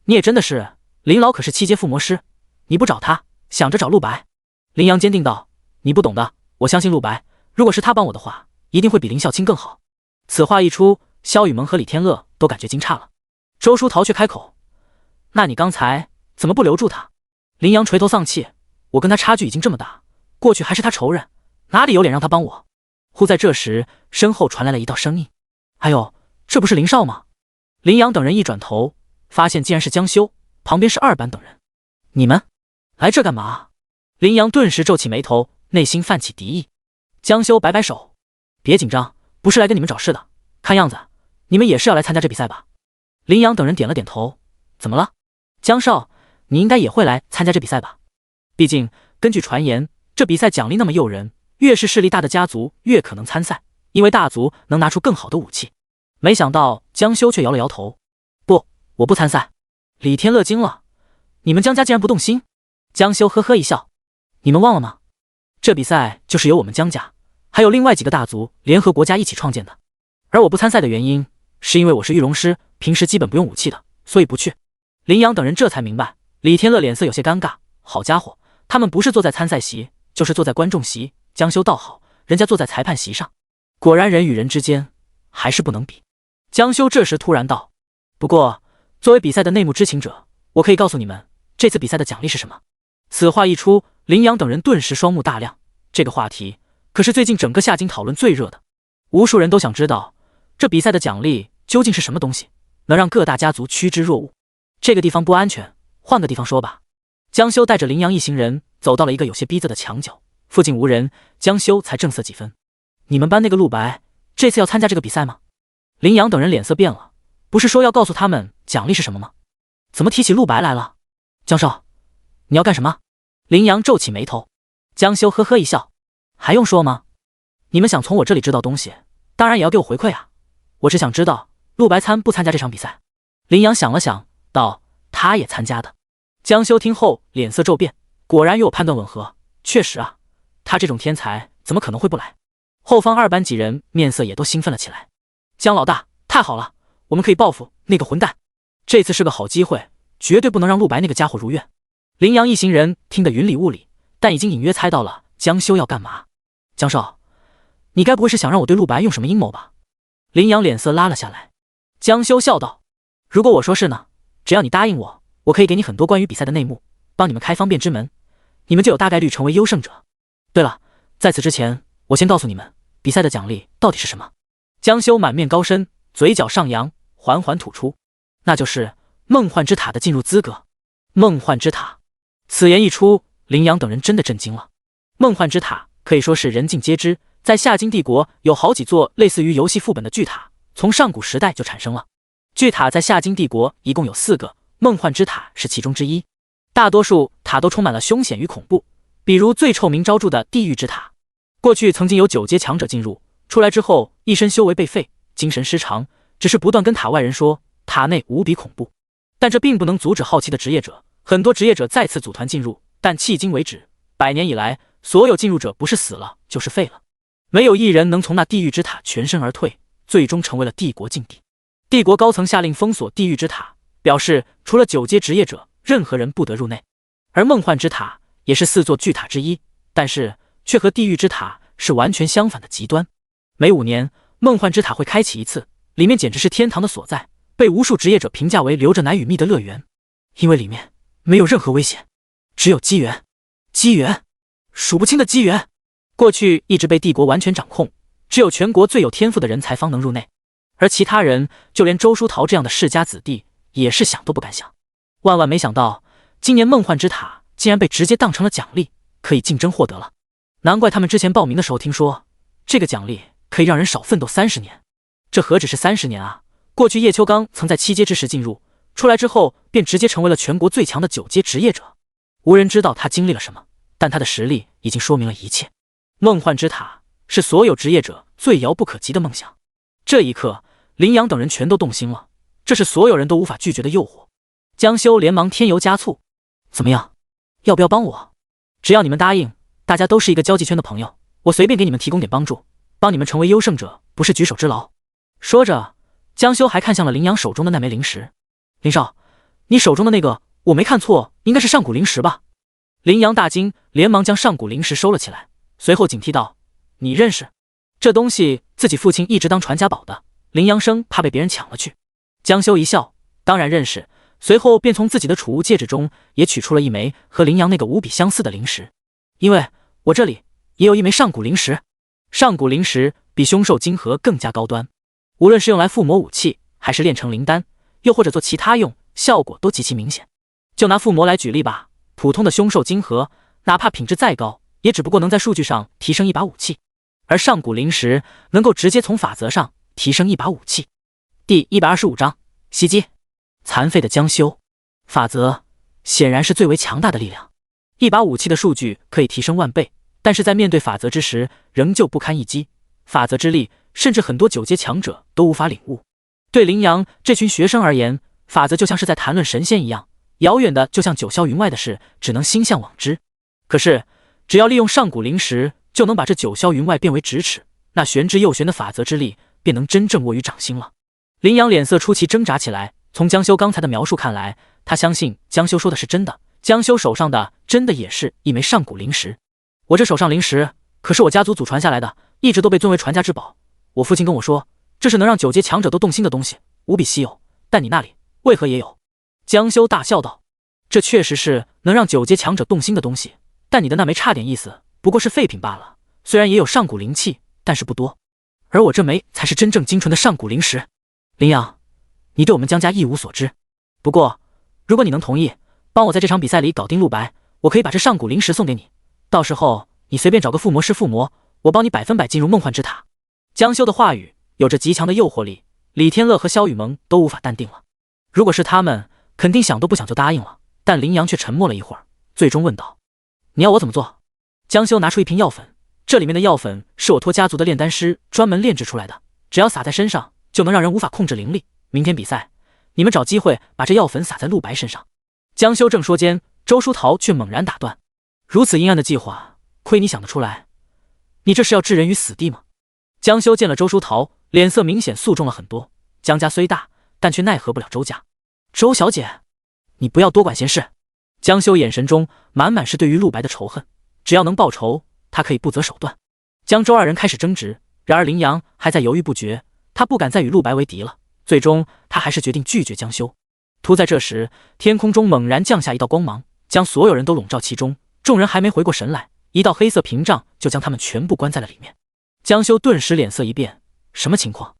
你也真的是，林老可是7阶附魔师，你不找他，想着找陆白。林阳坚定道，你不懂的，我相信陆白，如果是他帮我的话，一定会比林孝清更好。此话一出，萧雨萌和李天乐都感觉惊诧了。周书桃却开口，那你刚才怎么不留住他？林阳垂头丧气，我跟他差距已经这么大，过去还是他仇人，哪里有脸让他帮我？忽在这时，身后传来了一道声音，哎呦，这不是林少吗？林阳等人一转头，发现竟然是江修，旁边是2班等人。你们来这干嘛？林阳顿时皱起眉头，内心泛起敌意。江修摆摆手，别紧张，不是来跟你们找事的，看样子你们也是要来参加这比赛吧？林阳等人点了点头，怎么了？江少，你应该也会来参加这比赛吧？毕竟根据传言，这比赛奖励那么诱人，越是势力大的家族越可能参赛，因为大族能拿出更好的武器。没想到江修却摇了摇头，不，我不参赛。李天乐惊了，你们江家竟然不动心？江修呵呵一笑，你们忘了吗？这比赛就是由我们江家还有另外几个大族联合国家一起创建的，而我不参赛的原因是因为我是御龙师，平时基本不用武器的，所以不去。林阳等人这才明白，李天乐脸色有些尴尬，好家伙，他们不是坐在参赛席，就是坐在观众席。江修倒好，人家坐在裁判席上，果然人与人之间还是不能比。江修这时突然道，不过作为比赛的内幕知情者，我可以告诉你们，这次比赛的奖励是什么。此话一出，林阳等人顿时双目大亮，这个话题可是最近整个夏京讨论最热的，无数人都想知道这比赛的奖励究竟是什么东西，能让各大家族趋之若鹜。这个地方不安全，换个地方说吧。江修带着林阳一行人走到了一个有些逼仄的墙角，附近无人，江修才正色几分。你们班那个陆白这次要参加这个比赛吗？林阳等人脸色变了，不是说要告诉他们奖励是什么吗？怎么提起陆白来了？江少，你要干什么？林阳皱起眉头。江修呵呵一笑，还用说吗？你们想从我这里知道东西，当然也要给我回馈啊。我只想知道陆白参不参加这场比赛。林阳想了想道，他也参加的。江修听后脸色骤变，果然与我判断吻合，确实啊，他这种天才怎么可能会不来？后方2班几人面色也都兴奋了起来。江老大，太好了，我们可以报复那个混蛋，这次是个好机会，绝对不能让陆白那个家伙如愿。林阳一行人听得云里雾里，但已经隐约猜到了江修要干嘛。江少，你该不会是想让我对陆白用什么阴谋吧？林阳脸色拉了下来。江修笑道：如果我说是呢，只要你答应我，我可以给你很多关于比赛的内幕，帮你们开方便之门，你们就有大概率成为优胜者。对了，在此之前，我先告诉你们，比赛的奖励到底是什么？江修满面高深，嘴角上扬，缓缓吐出，那就是梦幻之塔的进入资格。梦幻之塔，此言一出，林阳等人真的震惊了。梦幻之塔可以说是人尽皆知，在夏金帝国有好几座类似于游戏副本的巨塔，从上古时代就产生了。巨塔在夏金帝国一共有4个，梦幻之塔是其中之一。大多数塔都充满了凶险与恐怖，比如最臭名昭著的地狱之塔，过去曾经有9阶强者进入，出来之后一身修为被废，精神失常，只是不断跟塔外人说塔内无比恐怖。但这并不能阻止好奇的职业者，很多职业者再次组团进入，但迄今为止，100年以来，所有进入者不是死了就是废了，没有一人能从那地狱之塔全身而退，最终成为了帝国禁地。帝国高层下令封锁地狱之塔，表示除了9阶职业者，任何人不得入内。而梦幻之塔也是4座巨塔之一，但是却和地狱之塔是完全相反的极端。每5年，梦幻之塔会开启一次，里面简直是天堂的所在，被无数职业者评价为流着奶与蜜的乐园。因为里面没有任何危险，只有机缘，机缘，数不清的机缘。过去一直被帝国完全掌控，只有全国最有天赋的人才方能入内，而其他人就连周书桃这样的世家子弟也是想都不敢想。万万没想到，今年梦幻之塔竟然被直接当成了奖励，可以竞争获得了。难怪他们之前报名的时候听说，这个奖励可以让人少奋斗30年。这何止是30年啊！过去叶秋刚曾在7阶之时进入，出来之后便直接成为了全国最强的9阶职业者。无人知道他经历了什么，但他的实力已经说明了一切。梦幻之塔是所有职业者最遥不可及的梦想。这一刻，林阳等人全都动心了，这是所有人都无法拒绝的诱惑。江修连忙添油加醋：怎么样，要不要帮我？只要你们答应，大家都是一个交际圈的朋友，我随便给你们提供点帮助，帮你们成为优胜者，不是举手之劳。说着，江修还看向了林阳手中的那枚灵石。林少，你手中的那个，我没看错，应该是上古灵石吧？林阳大惊，连忙将上古灵石收了起来，随后警惕道：你认识？这东西自己父亲一直当传家宝的，林阳生怕被别人抢了去。江修一笑，当然认识，随后便从自己的储物戒指中也取出了一枚和林阳那个无比相似的灵石。因为我这里也有一枚上古灵石，上古灵石比凶兽晶核更加高端，无论是用来附魔武器，还是炼成灵丹，又或者做其他用，效果都极其明显。就拿附魔来举例吧，普通的凶兽晶核，哪怕品质再高，也只不过能在数据上提升一把武器，而上古灵石能够直接从法则上提升一把武器。第125章袭击。残废的江修，法则显然是最为强大的力量。一把武器的数据可以提升10000倍，但是在面对法则之时，仍旧不堪一击。法则之力，甚至很多9阶强者都无法领悟。对林阳这群学生而言，法则就像是在谈论神仙一样，遥远的就像九霄云外的事，只能心向往之。可是，只要利用上古灵石，就能把这九霄云外变为咫尺，那玄之又玄的法则之力，便能真正握于掌心了。林阳脸色出奇挣扎起来，从江修刚才的描述看来，他相信江修说的是真的，江修手上的真的也是一枚上古灵石。我这手上灵石可是我家族祖传下来的，一直都被尊为传家之宝。我父亲跟我说，这是能让9阶强者都动心的东西，无比稀有。但你那里为何也有？江修大笑道：这确实是能让9阶强者动心的东西，但你的那枚差点意思，不过是废品罢了。虽然也有上古灵气，但是不多，而我这枚才是真正精纯的上古灵石。林阳，你对我们江家一无所知，不过如果你能同意帮我在这场比赛里搞定陆白，我可以把这上古灵石送给你，到时候你随便找个附魔师附魔，我帮你100%进入梦幻之塔。江修的话语有着极强的诱惑力，李天乐和萧雨萌都无法淡定了。如果是他们，肯定想都不想就答应了，但林阳却沉默了一会儿，最终问道：你要我怎么做？江修拿出一瓶药粉，这里面的药粉是我托家族的炼丹师专门炼制出来的，只要撒在身上就能让人无法控制灵力。明天比赛，你们找机会把这药粉撒在陆白身上。江修正说间，周书桃却猛然打断：如此阴暗的计划，亏你想得出来，你这是要置人于死地吗？江修见了周书桃，脸色明显肃重了很多。江家虽大，但却奈何不了周家。周小姐，你不要多管闲事。江修眼神中满满是对于陆白的仇恨，只要能报仇，他可以不择手段。江周二人开始争执，然而林阳还在犹豫不决，他不敢再与陆白为敌了。最终，他还是决定拒绝江修。突在这时，天空中猛然降下一道光芒，将所有人都笼罩其中。众人还没回过神来，一道黑色屏障就将他们全部关在了里面。江修顿时脸色一变，什么情况？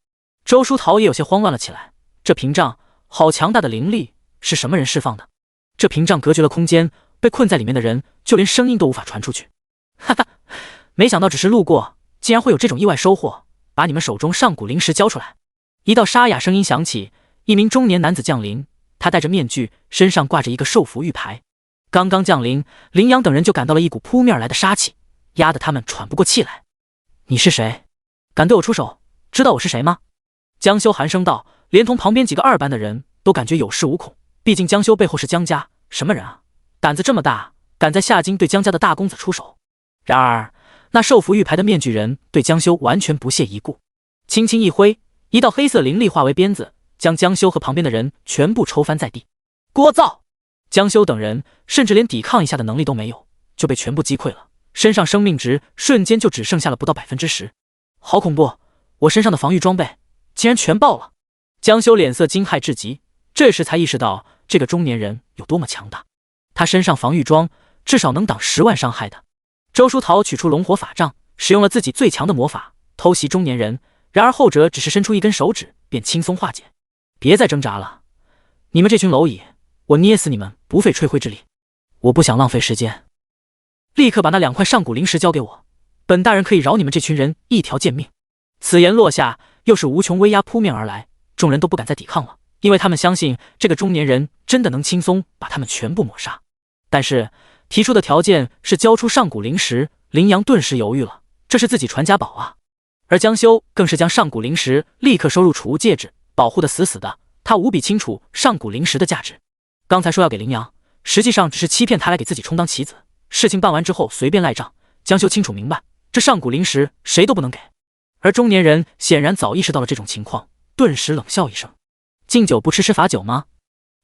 周书桃也有些慌乱了起来。这屏障好强大的灵力，是什么人释放的？这屏障隔绝了空间，被困在里面的人就连声音都无法传出去。哈哈，没想到只是路过，竟然会有这种意外收获，把你们手中上古灵石交出来。一道沙哑声音响起，一名中年男子降临，他戴着面具，身上挂着一个受服玉牌。刚刚降临，林阳等人就感到了一股扑面而来的杀气，压得他们喘不过气来。你是谁？敢对我出手？知道我是谁吗？江修寒声道，连同旁边几个二班的人都感觉有恃无恐，毕竟江修背后是江家，什么人啊，胆子这么大，敢在夏京对江家的大公子出手。然而那受服玉牌的面具人对江修完全不屑一顾，轻轻一挥，一道黑色灵力化为鞭子，将江修和旁边的人全部抽翻在地。聒噪！江修等人甚至连抵抗一下的能力都没有，就被全部击溃了，身上生命值瞬间就只剩下了不到10%。好恐怖，我身上的防御装备竟然全爆了。江修脸色惊骇至极，这时才意识到这个中年人有多么强大。他身上防御装至少能挡10万伤害的。周书桃取出龙火法杖，使用了自己最强的魔法偷袭中年人，然而后者只是伸出一根手指便轻松化解。别再挣扎了，你们这群蝼蚁，我捏死你们不费吹灰之力。我不想浪费时间，立刻把那2块上古灵石交给我，本大人可以饶你们这群人一条贱命。此言落下，又是无穷威压扑面而来，众人都不敢再抵抗了，因为他们相信这个中年人真的能轻松把他们全部抹杀。但是提出的条件是交出上古灵石，林阳顿时犹豫了，这是自己传家宝啊。而江修更是将上古灵石立刻收入储物戒指，保护得死死的，他无比清楚上古灵石的价值。刚才说要给林阳，实际上只是欺骗他来给自己充当棋子，事情办完之后随便赖账。江修清楚明白，这上古灵石谁都不能给。而中年人显然早意识到了这种情况，顿时冷笑一声：敬酒不吃吃罚酒吗？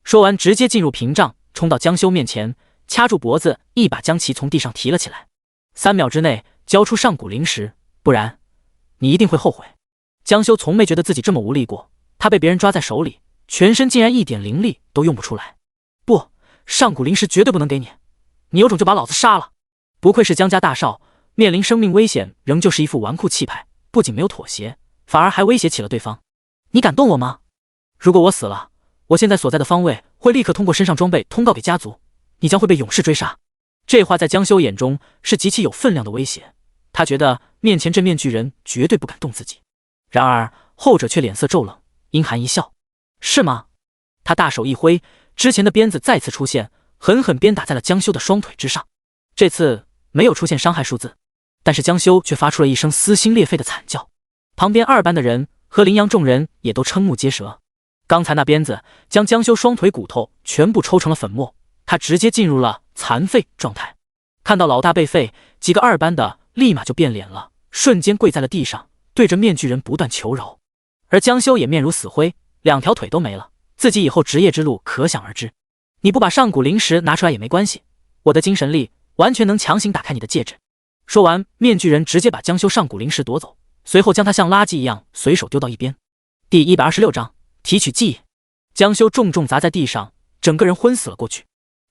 说完直接进入屏障，冲到江修面前，掐住脖子，一把将其从地上提了起来。3秒之内交出上古灵石，不然你一定会后悔。江修从没觉得自己这么无力过，他被别人抓在手里，全身竟然一点灵力都用不出来。不，上古灵石绝对不能给你，你有种就把老子杀了。不愧是江家大少，面临生命危险仍旧是一副纨绔气派，不仅没有妥协，反而还威胁起了对方。你敢动我吗？如果我死了，我现在所在的方位会立刻通过身上装备通告给家族，你将会被勇士追杀。这话在江修眼中是极其有分量的威胁，他觉得面前这面具人绝对不敢动自己。然而后者却脸色骤冷，阴寒一笑：是吗？他大手一挥，之前的鞭子再次出现，狠狠鞭打在了江修的双腿之上。这次没有出现伤害数字，但是江修却发出了一声撕心裂肺的惨叫。旁边2班的人和林阳众人也都瞠目结舌。刚才那鞭子将江修双腿骨头全部抽成了粉末，他直接进入了残废状态。看到老大被废，几个2班的立马就变脸了，瞬间跪在了地上，对着面具人不断求饶。而江修也面如死灰，2条腿都没了，自己以后职业之路可想而知。你不把上古灵石拿出来也没关系，我的精神力完全能强行打开你的戒指。说完，面具人直接把江修上古灵石夺走，随后将它像垃圾一样随手丢到一边。第126章提取记忆。江修重重砸在地上，整个人昏死了过去。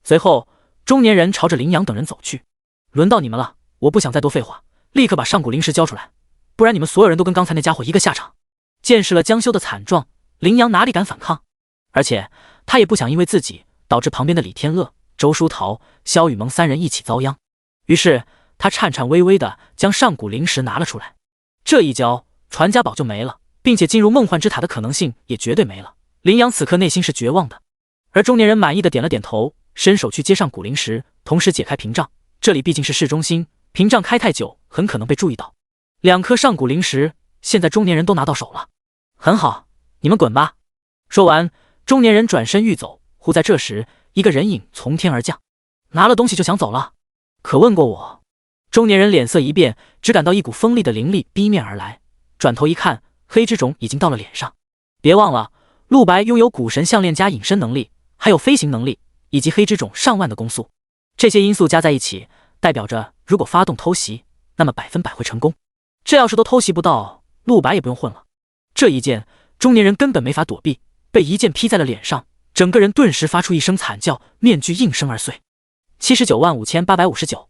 随后中年人朝着林阳等人走去：轮到你们了，我不想再多废话，立刻把上古灵石交出来，不然你们所有人都跟刚才那家伙一个下场。见识了江修的惨状，林阳哪里敢反抗，而且他也不想因为自己导致旁边的李天乐、周书桃、萧雨萌3人一起遭殃。于是他颤颤巍巍地将上古灵石拿了出来。这一交，传家宝就没了，并且进入梦幻之塔的可能性也绝对没了。林阳此刻内心是绝望的，而中年人满意的点了点头，伸手去接上古灵石，同时解开屏障。这里毕竟是市中心，屏障开太久很可能被注意到。2颗上古灵石现在中年人都拿到手了。很好，你们滚吧。说完，中年人转身欲走，忽在这时一个人影从天而降。拿了东西就想走了？可问过我？中年人脸色一变，只感到一股锋利的灵力逼面而来，转头一看，黑之种已经到了脸上。别忘了，陆白拥有古神项链加隐身能力，还有飞行能力，以及黑之种上万的攻速，这些因素加在一起，代表着如果发动偷袭，那么100%会成功。这要是都偷袭不到，陆白也不用混了。这一剑，中年人根本没法躲避，被一剑劈在了脸上，整个人顿时发出一声惨叫，面具应声而碎。795859，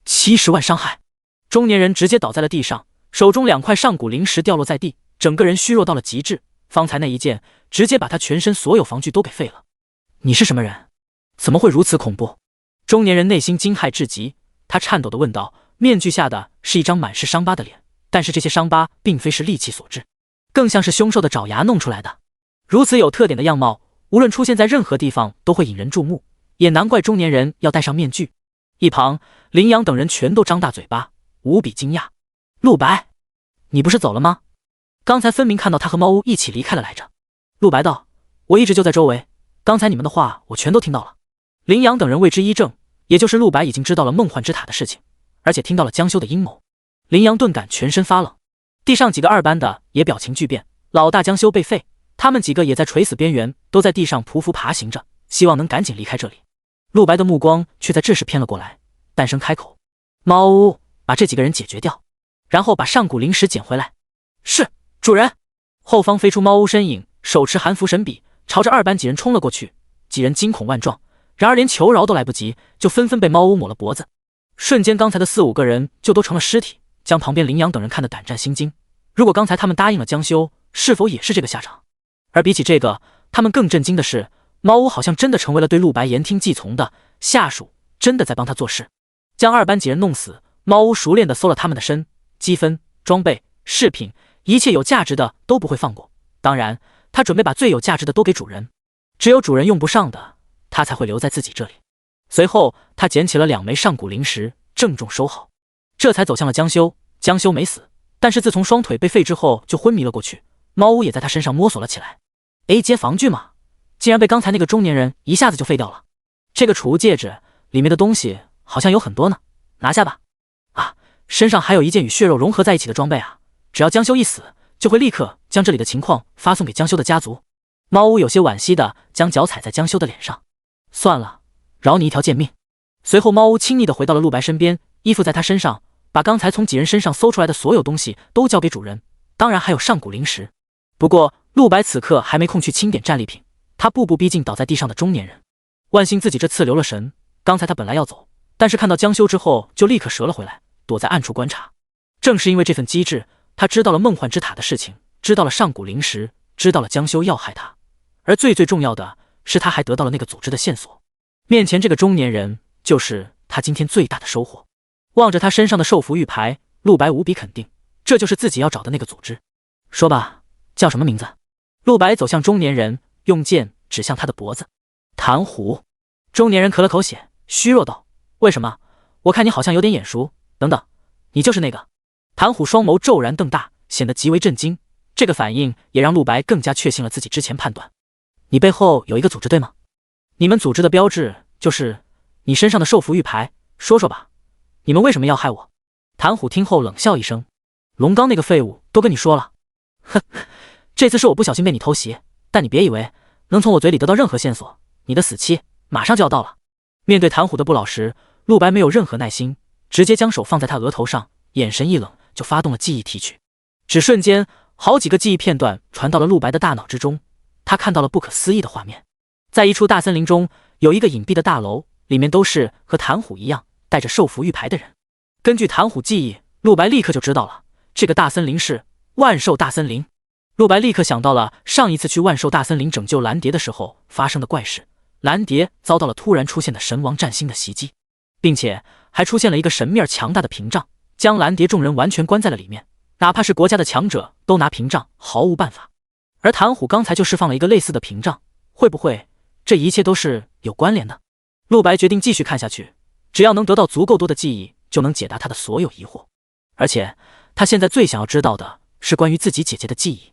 70万伤害。中年人直接倒在了地上，手中2块上古灵石掉落在地，整个人虚弱到了极致。方才那一剑直接把他全身所有防具都给废了。你是什么人？怎么会如此恐怖？中年人内心惊骇至极，他颤抖地问道。面具下的是一张满是伤疤的脸，但是这些伤疤并非是利器所致，更像是凶兽的爪牙弄出来的。如此有特点的样貌，无论出现在任何地方都会引人注目，也难怪中年人要戴上面具。一旁林阳等人全都张大嘴巴，无比惊讶。陆白，你不是走了吗？刚才分明看到他和猫屋一起离开了来着。陆白道，我一直就在周围，刚才你们的话我全都听到了。林阳等人为之一怔，也就是陆白已经知道了梦幻之塔的事情，而且听到了江修的阴谋。林阳顿感全身发冷，地上几个2班的也表情巨变。老大江修被废，他们几个也在垂死边缘，都在地上匍匐爬行着，希望能赶紧离开这里。陆白的目光却在这时偏了过来，淡声开口，猫屋，把这几个人解决掉，然后把上古灵石捡回来。是，主人。后方飞出猫屋身影，手持寒符神笔，朝着2班几人冲了过去。几人惊恐万状，然而连求饶都来不及，就纷纷被猫屋抹了脖子。瞬间刚才的4、5个人就都成了尸体，将旁边林阳等人看得胆战心惊。如果刚才他们答应了江修，是否也是这个下场？而比起这个，他们更震惊的是，猫屋好像真的成为了对陆白言听计从的下属，真的在帮他做事。将2班几人弄死，猫屋熟练地搜了他们的身、积分、装备、饰品，一切有价值的都不会放过。当然，他准备把最有价值的都给主人，只有主人用不上的，他才会留在自己这里。随后他捡起了2枚上古灵石，郑重收好，这才走向了江修。江修没死，但是自从双腿被废之后就昏迷了过去。猫屋也在他身上摸索了起来。A 阶防具嘛，竟然被刚才那个中年人一下子就废掉了。这个储物戒指里面的东西好像有很多呢，拿下吧。啊，身上还有一件与血肉融合在一起的装备啊，只要江修一死，就会立刻将这里的情况发送给江修的家族。猫屋有些惋惜的将脚踩在江修的脸上，算了，饶你一条贱命。随后猫屋亲昵的回到了陆白身边，依附在他身上，把刚才从几人身上搜出来的所有东西都交给主人，当然还有上古灵石。不过陆白此刻还没空去清点战利品，他步步逼近倒在地上的中年人。万幸自己这次留了神，刚才他本来要走，但是看到江修之后就立刻折了回来，躲在暗处观察。正是因为这份机智，他知道了梦幻之塔的事情，知道了上古灵石，知道了江修要害他，而最重要的是他还得到了那个组织的线索。面前这个中年人就是他今天最大的收获。望着他身上的受服玉牌，陆白无比肯定，这就是自己要找的那个组织。说吧，叫什么名字？陆白走向中年人，用剑指向他的脖子。谭虎。中年人咳了口血，虚弱道，为什么？我看你好像有点眼熟。等等，你就是那个？谭虎双眸骤然瞪大，显得极为震惊。这个反应也让陆白更加确信了自己之前判断。你背后有一个组织对吗？你们组织的标志就是你身上的受服玉牌，说说吧，你们为什么要害我？谭虎听后冷笑一声，龙刚那个废物都跟你说了。哼，这次是我不小心被你偷袭，但你别以为能从我嘴里得到任何线索，你的死期马上就要到了。面对谭虎的不老实，陆白没有任何耐心，直接将手放在他额头上，眼神一冷就发动了记忆提取。只瞬间，好几个记忆片段传到了陆白的大脑之中，他看到了不可思议的画面。在一处大森林中，有一个隐蔽的大楼，里面都是和谭虎一样带着受服玉牌的人。根据谭虎记忆，陆白立刻就知道了，这个大森林是万兽大森林。陆白立刻想到了上一次去万兽大森林拯救蓝蝶的时候发生的怪事，蓝蝶遭到了突然出现的神王战星的袭击，并且还出现了一个神秘而强大的屏障，将蓝蝶众人完全关在了里面，哪怕是国家的强者都拿屏障毫无办法。而谭虎刚才就释放了一个类似的屏障，会不会这一切都是有关联的？陆白决定继续看下去，只要能得到足够多的记忆，就能解答他的所有疑惑。而且他现在最想要知道的是关于自己姐姐的记忆。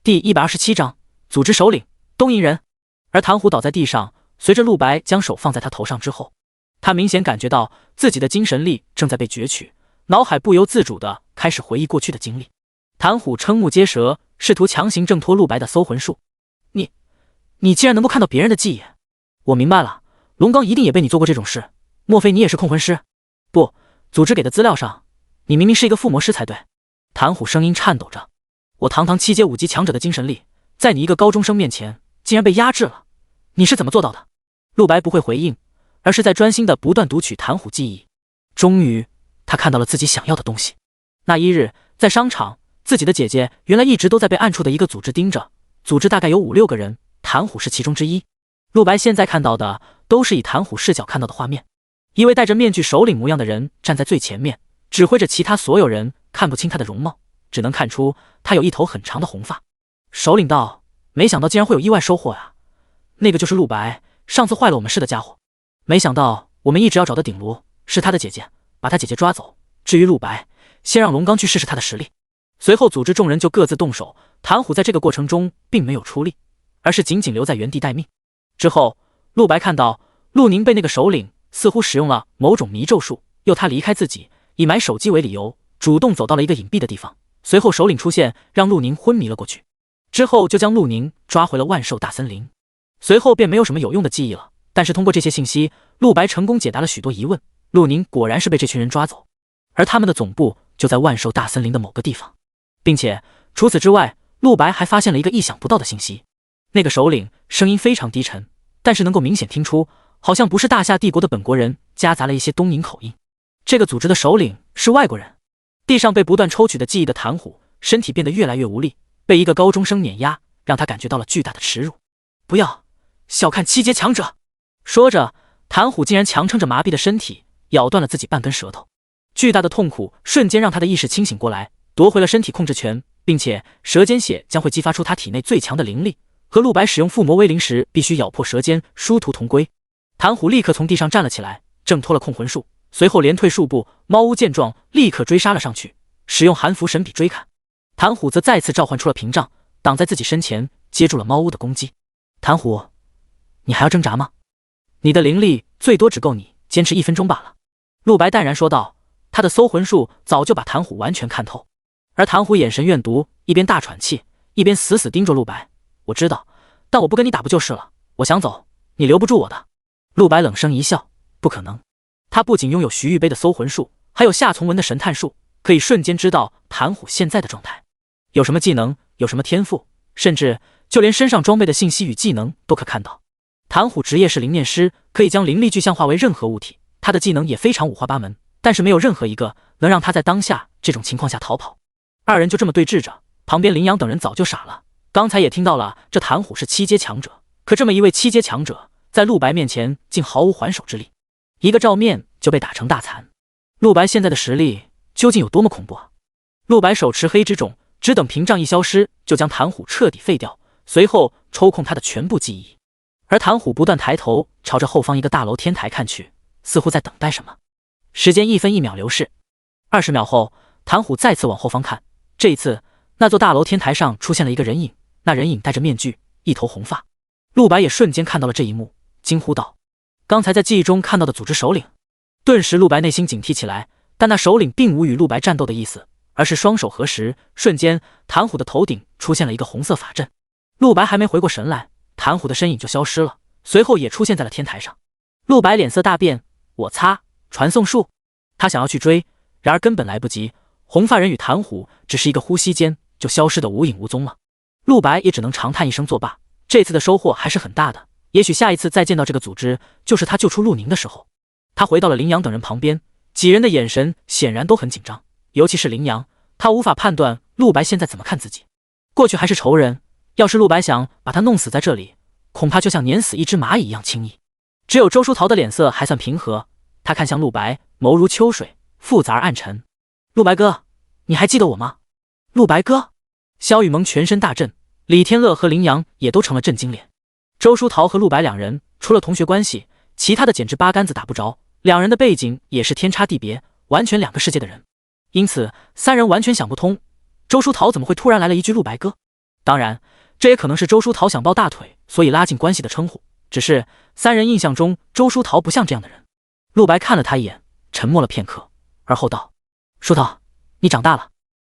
第127章，组织首领东瀛人。而谭虎倒在地上，随着陆白将手放在他头上之后，他明显感觉到自己的精神力正在被攫取，脑海不由自主地开始回忆过去的经历。谭虎瞠目结舌，试图强行挣脱陆白的搜魂术。你竟然能够看到别人的记忆？我明白了，龙刚一定也被你做过这种事，莫非你也是控魂师？不，组织给的资料上，你明明是一个附魔师才对。谭虎声音颤抖着：“我堂堂7阶5级强者的精神力，在你一个高中生面前竟然被压制了，你是怎么做到的？”陆白不会回应，而是在专心的不断读取谭虎记忆。终于，他看到了自己想要的东西。那一日，在商场，自己的姐姐原来一直都在被暗处的一个组织盯着，组织大概有5、6个人，谭虎是其中之一。陆白现在看到的都是以谭虎视角看到的画面，一位戴着面具首领模样的人站在最前面，指挥着其他所有人，看不清他的容貌，只能看出他有一头很长的红发。首领道：“没想到竟然会有意外收获啊！那个就是陆白，上次坏了我们事的家伙。没想到我们一直要找的顶炉是他的姐姐，把他姐姐抓走。至于陆白，先让龙刚去试试他的实力。”随后组织众人就各自动手，谭虎在这个过程中并没有出力，而是仅仅留在原地待命。之后，陆白看到陆宁被那个首领似乎使用了某种迷咒术，诱他离开自己，以买手机为理由，主动走到了一个隐蔽的地方。随后首领出现，让陆宁昏迷了过去，之后就将陆宁抓回了万寿大森林。随后便没有什么有用的记忆了，但是通过这些信息，陆白成功解答了许多疑问。陆宁果然是被这群人抓走，而他们的总部就在万寿大森林的某个地方，并且除此之外，陆白还发现了一个意想不到的信息。那个首领声音非常低沉，但是能够明显听出好像不是大夏帝国的本国人，夹杂了一些东瀛口音。这个组织的首领是外国人。地上被不断抽取的记忆的谭虎身体变得越来越无力，被一个高中生碾压，让他感觉到了巨大的耻辱。不要小看7阶强者！说着，谭虎竟然强撑着麻痹的身体，咬断了自己半根舌头。巨大的痛苦瞬间让他的意识清醒过来，夺回了身体控制权，并且舌尖血将会激发出他体内最强的灵力，和陆白使用附魔威灵时必须咬破舌尖，殊途同归。谭虎立刻从地上站了起来，挣脱了控魂术，随后连退数步。猫巫见状，立刻追杀了上去，使用寒符神笔追砍。谭虎则再次召唤出了屏障，挡在自己身前，接住了猫巫的攻击。谭虎，你还要挣扎吗？你的灵力最多只够你坚持1分钟罢了。陆白淡然说道，他的搜魂术早就把谭虎完全看透。而谭虎眼神怨毒，一边大喘气，一边死死盯着陆白。我知道，但我不跟你打不就是了？我想走，你留不住我的。陆白冷声一笑，不可能。他不仅拥有徐玉杯的搜魂术，还有夏从文的神探术，可以瞬间知道谭虎现在的状态，有什么技能，有什么天赋，甚至就连身上装备的信息与技能都可看到。谭虎职业是灵念师，可以将灵力具象化为任何物体，他的技能也非常五花八门，但是没有任何一个能让他在当下这种情况下逃跑。二人就这么对峙着，旁边林阳等人早就傻了，刚才也听到了这谭虎是7阶强者，可这么一位7阶强者在陆白面前竟毫无还手之力，一个照面就被打成大残。陆白现在的实力究竟有多么恐怖啊？陆白手持黑之种，只等屏障一消失，就将谭虎彻底废掉，随后抽空他的全部记忆。而谭虎不断抬头朝着后方一个大楼天台看去，似乎在等待什么。时间1分1秒流逝，20秒后，谭虎再次往后方看，这一次那座大楼天台上出现了一个人影，那人影戴着面具，一头红发。陆白也瞬间看到了这一幕，惊呼道：刚才在记忆中看到的组织首领。顿时陆白内心警惕起来，但那首领并无与陆白战斗的意思，而是双手合十，瞬间谭虎的头顶出现了一个红色法阵。陆白还没回过神来，谭虎的身影就消失了，随后也出现在了天台上。陆白脸色大变，我擦，传送术！他想要去追，然而根本来不及，红发人与谭虎只是一个呼吸间就消失得无影无踪了。陆白也只能长叹一声作罢，这次的收获还是很大的，也许下一次再见到这个组织，就是他救出陆宁的时候。他回到了林阳等人旁边，几人的眼神显然都很紧张，尤其是林阳，他无法判断陆白现在怎么看自己。过去还是仇人，要是陆白想把他弄死在这里，恐怕就像碾死一只蚂蚁一样轻易。只有周书桃的脸色还算平和，他看向陆白，眸如秋水，复杂而暗沉。陆白哥，你还记得我吗？陆白哥！萧雨萌全身大震，李天乐和林阳也都成了震惊脸。周书桃和陆白两人除了同学关系，其他的简直八竿子打不着，两人的背景也是天差地别，完全两个世界的人。因此三人完全想不通，周书桃怎么会突然来了一句陆白哥。当然这也可能是周书桃想抱大腿，所以拉近关系的称呼，只是三人印象中周书桃不像这样的人。陆白看了他一眼，沉默了片刻，而后道：书桃，你长大了。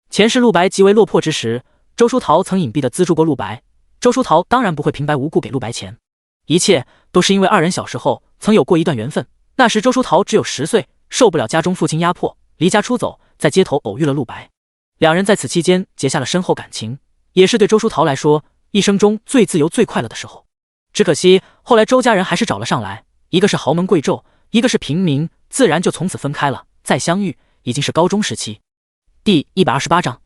前世陆白极为落魄之时，周书桃曾隐蔽地资助过陆白，周书桃当然不会平白无故给陆白钱，一切都是因为二人小时候曾有过一段缘分。那时周书桃只有10岁，受不了家中父亲压迫，离家出走，在街头偶遇了陆白。两人在此期间结下了深厚感情，也是对周书桃来说一生中最自由最快乐的时候。只可惜后来周家人还是找了上来，一个是豪门贵胄，一个是平民，自然就从此分开了。再相遇已经是高中时期。第128章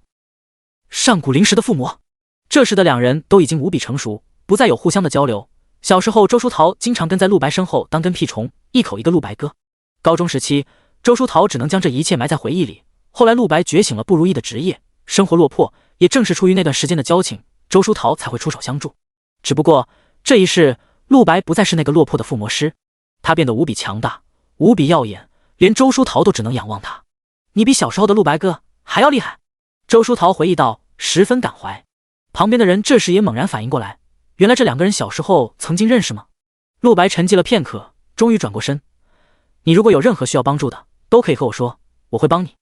上古灵石的附魔。这时的两人都已经无比成熟，不再有互相的交流。小时候周书桃经常跟在陆白身后当跟屁虫，一口一个陆白哥。高中时期周书桃只能将这一切埋在回忆里。后来陆白觉醒了不如意的职业，生活落魄，也正是出于那段时间的交情，周书桃才会出手相助。只不过这一世陆白不再是那个落魄的附魔师，他变得无比强大，无比耀眼，连周书桃都只能仰望他。你比小时候的陆白哥还要厉害。周书桃回忆道，十分感怀。旁边的人这时也猛然反应过来，原来这两个人小时候曾经认识吗？陆白沉寂了片刻，终于转过身，你如果有任何需要帮助的都可以和我说，我会帮你。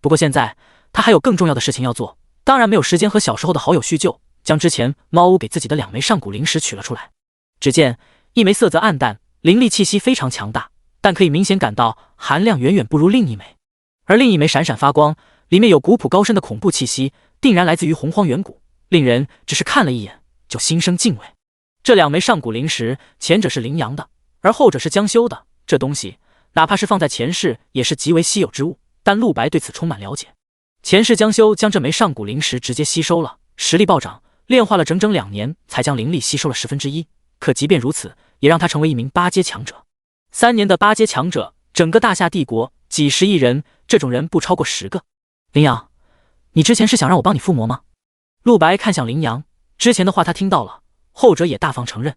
不过现在他还有更重要的事情要做，当然没有时间和小时候的好友叙旧，将之前猫屋给自己的2枚上古灵石取了出来。只见一枚色泽暗淡，灵力气息非常强大，但可以明显感到含量远远不如另一枚，而另一枚闪闪发光，里面有古朴高深的恐怖气息，定然来自于洪荒远古，令人只是看了一眼就心生敬畏。这2枚上古灵石，前者是羚羊的，而后者是江修的。这东西哪怕是放在前世也是极为稀有之物，但陆白对此充满了解。前世江修将这枚上古灵石直接吸收了，实力暴涨，炼化了整整2年才将灵力吸收了1/10，可即便如此也让他成为一名8阶强者。3年的8阶强者，整个大夏帝国几十亿人，这种人不超过10个。羚羊，你之前是想让我帮你附魔吗？陆白看向羚羊，之前的话他听到了，后者也大方承认，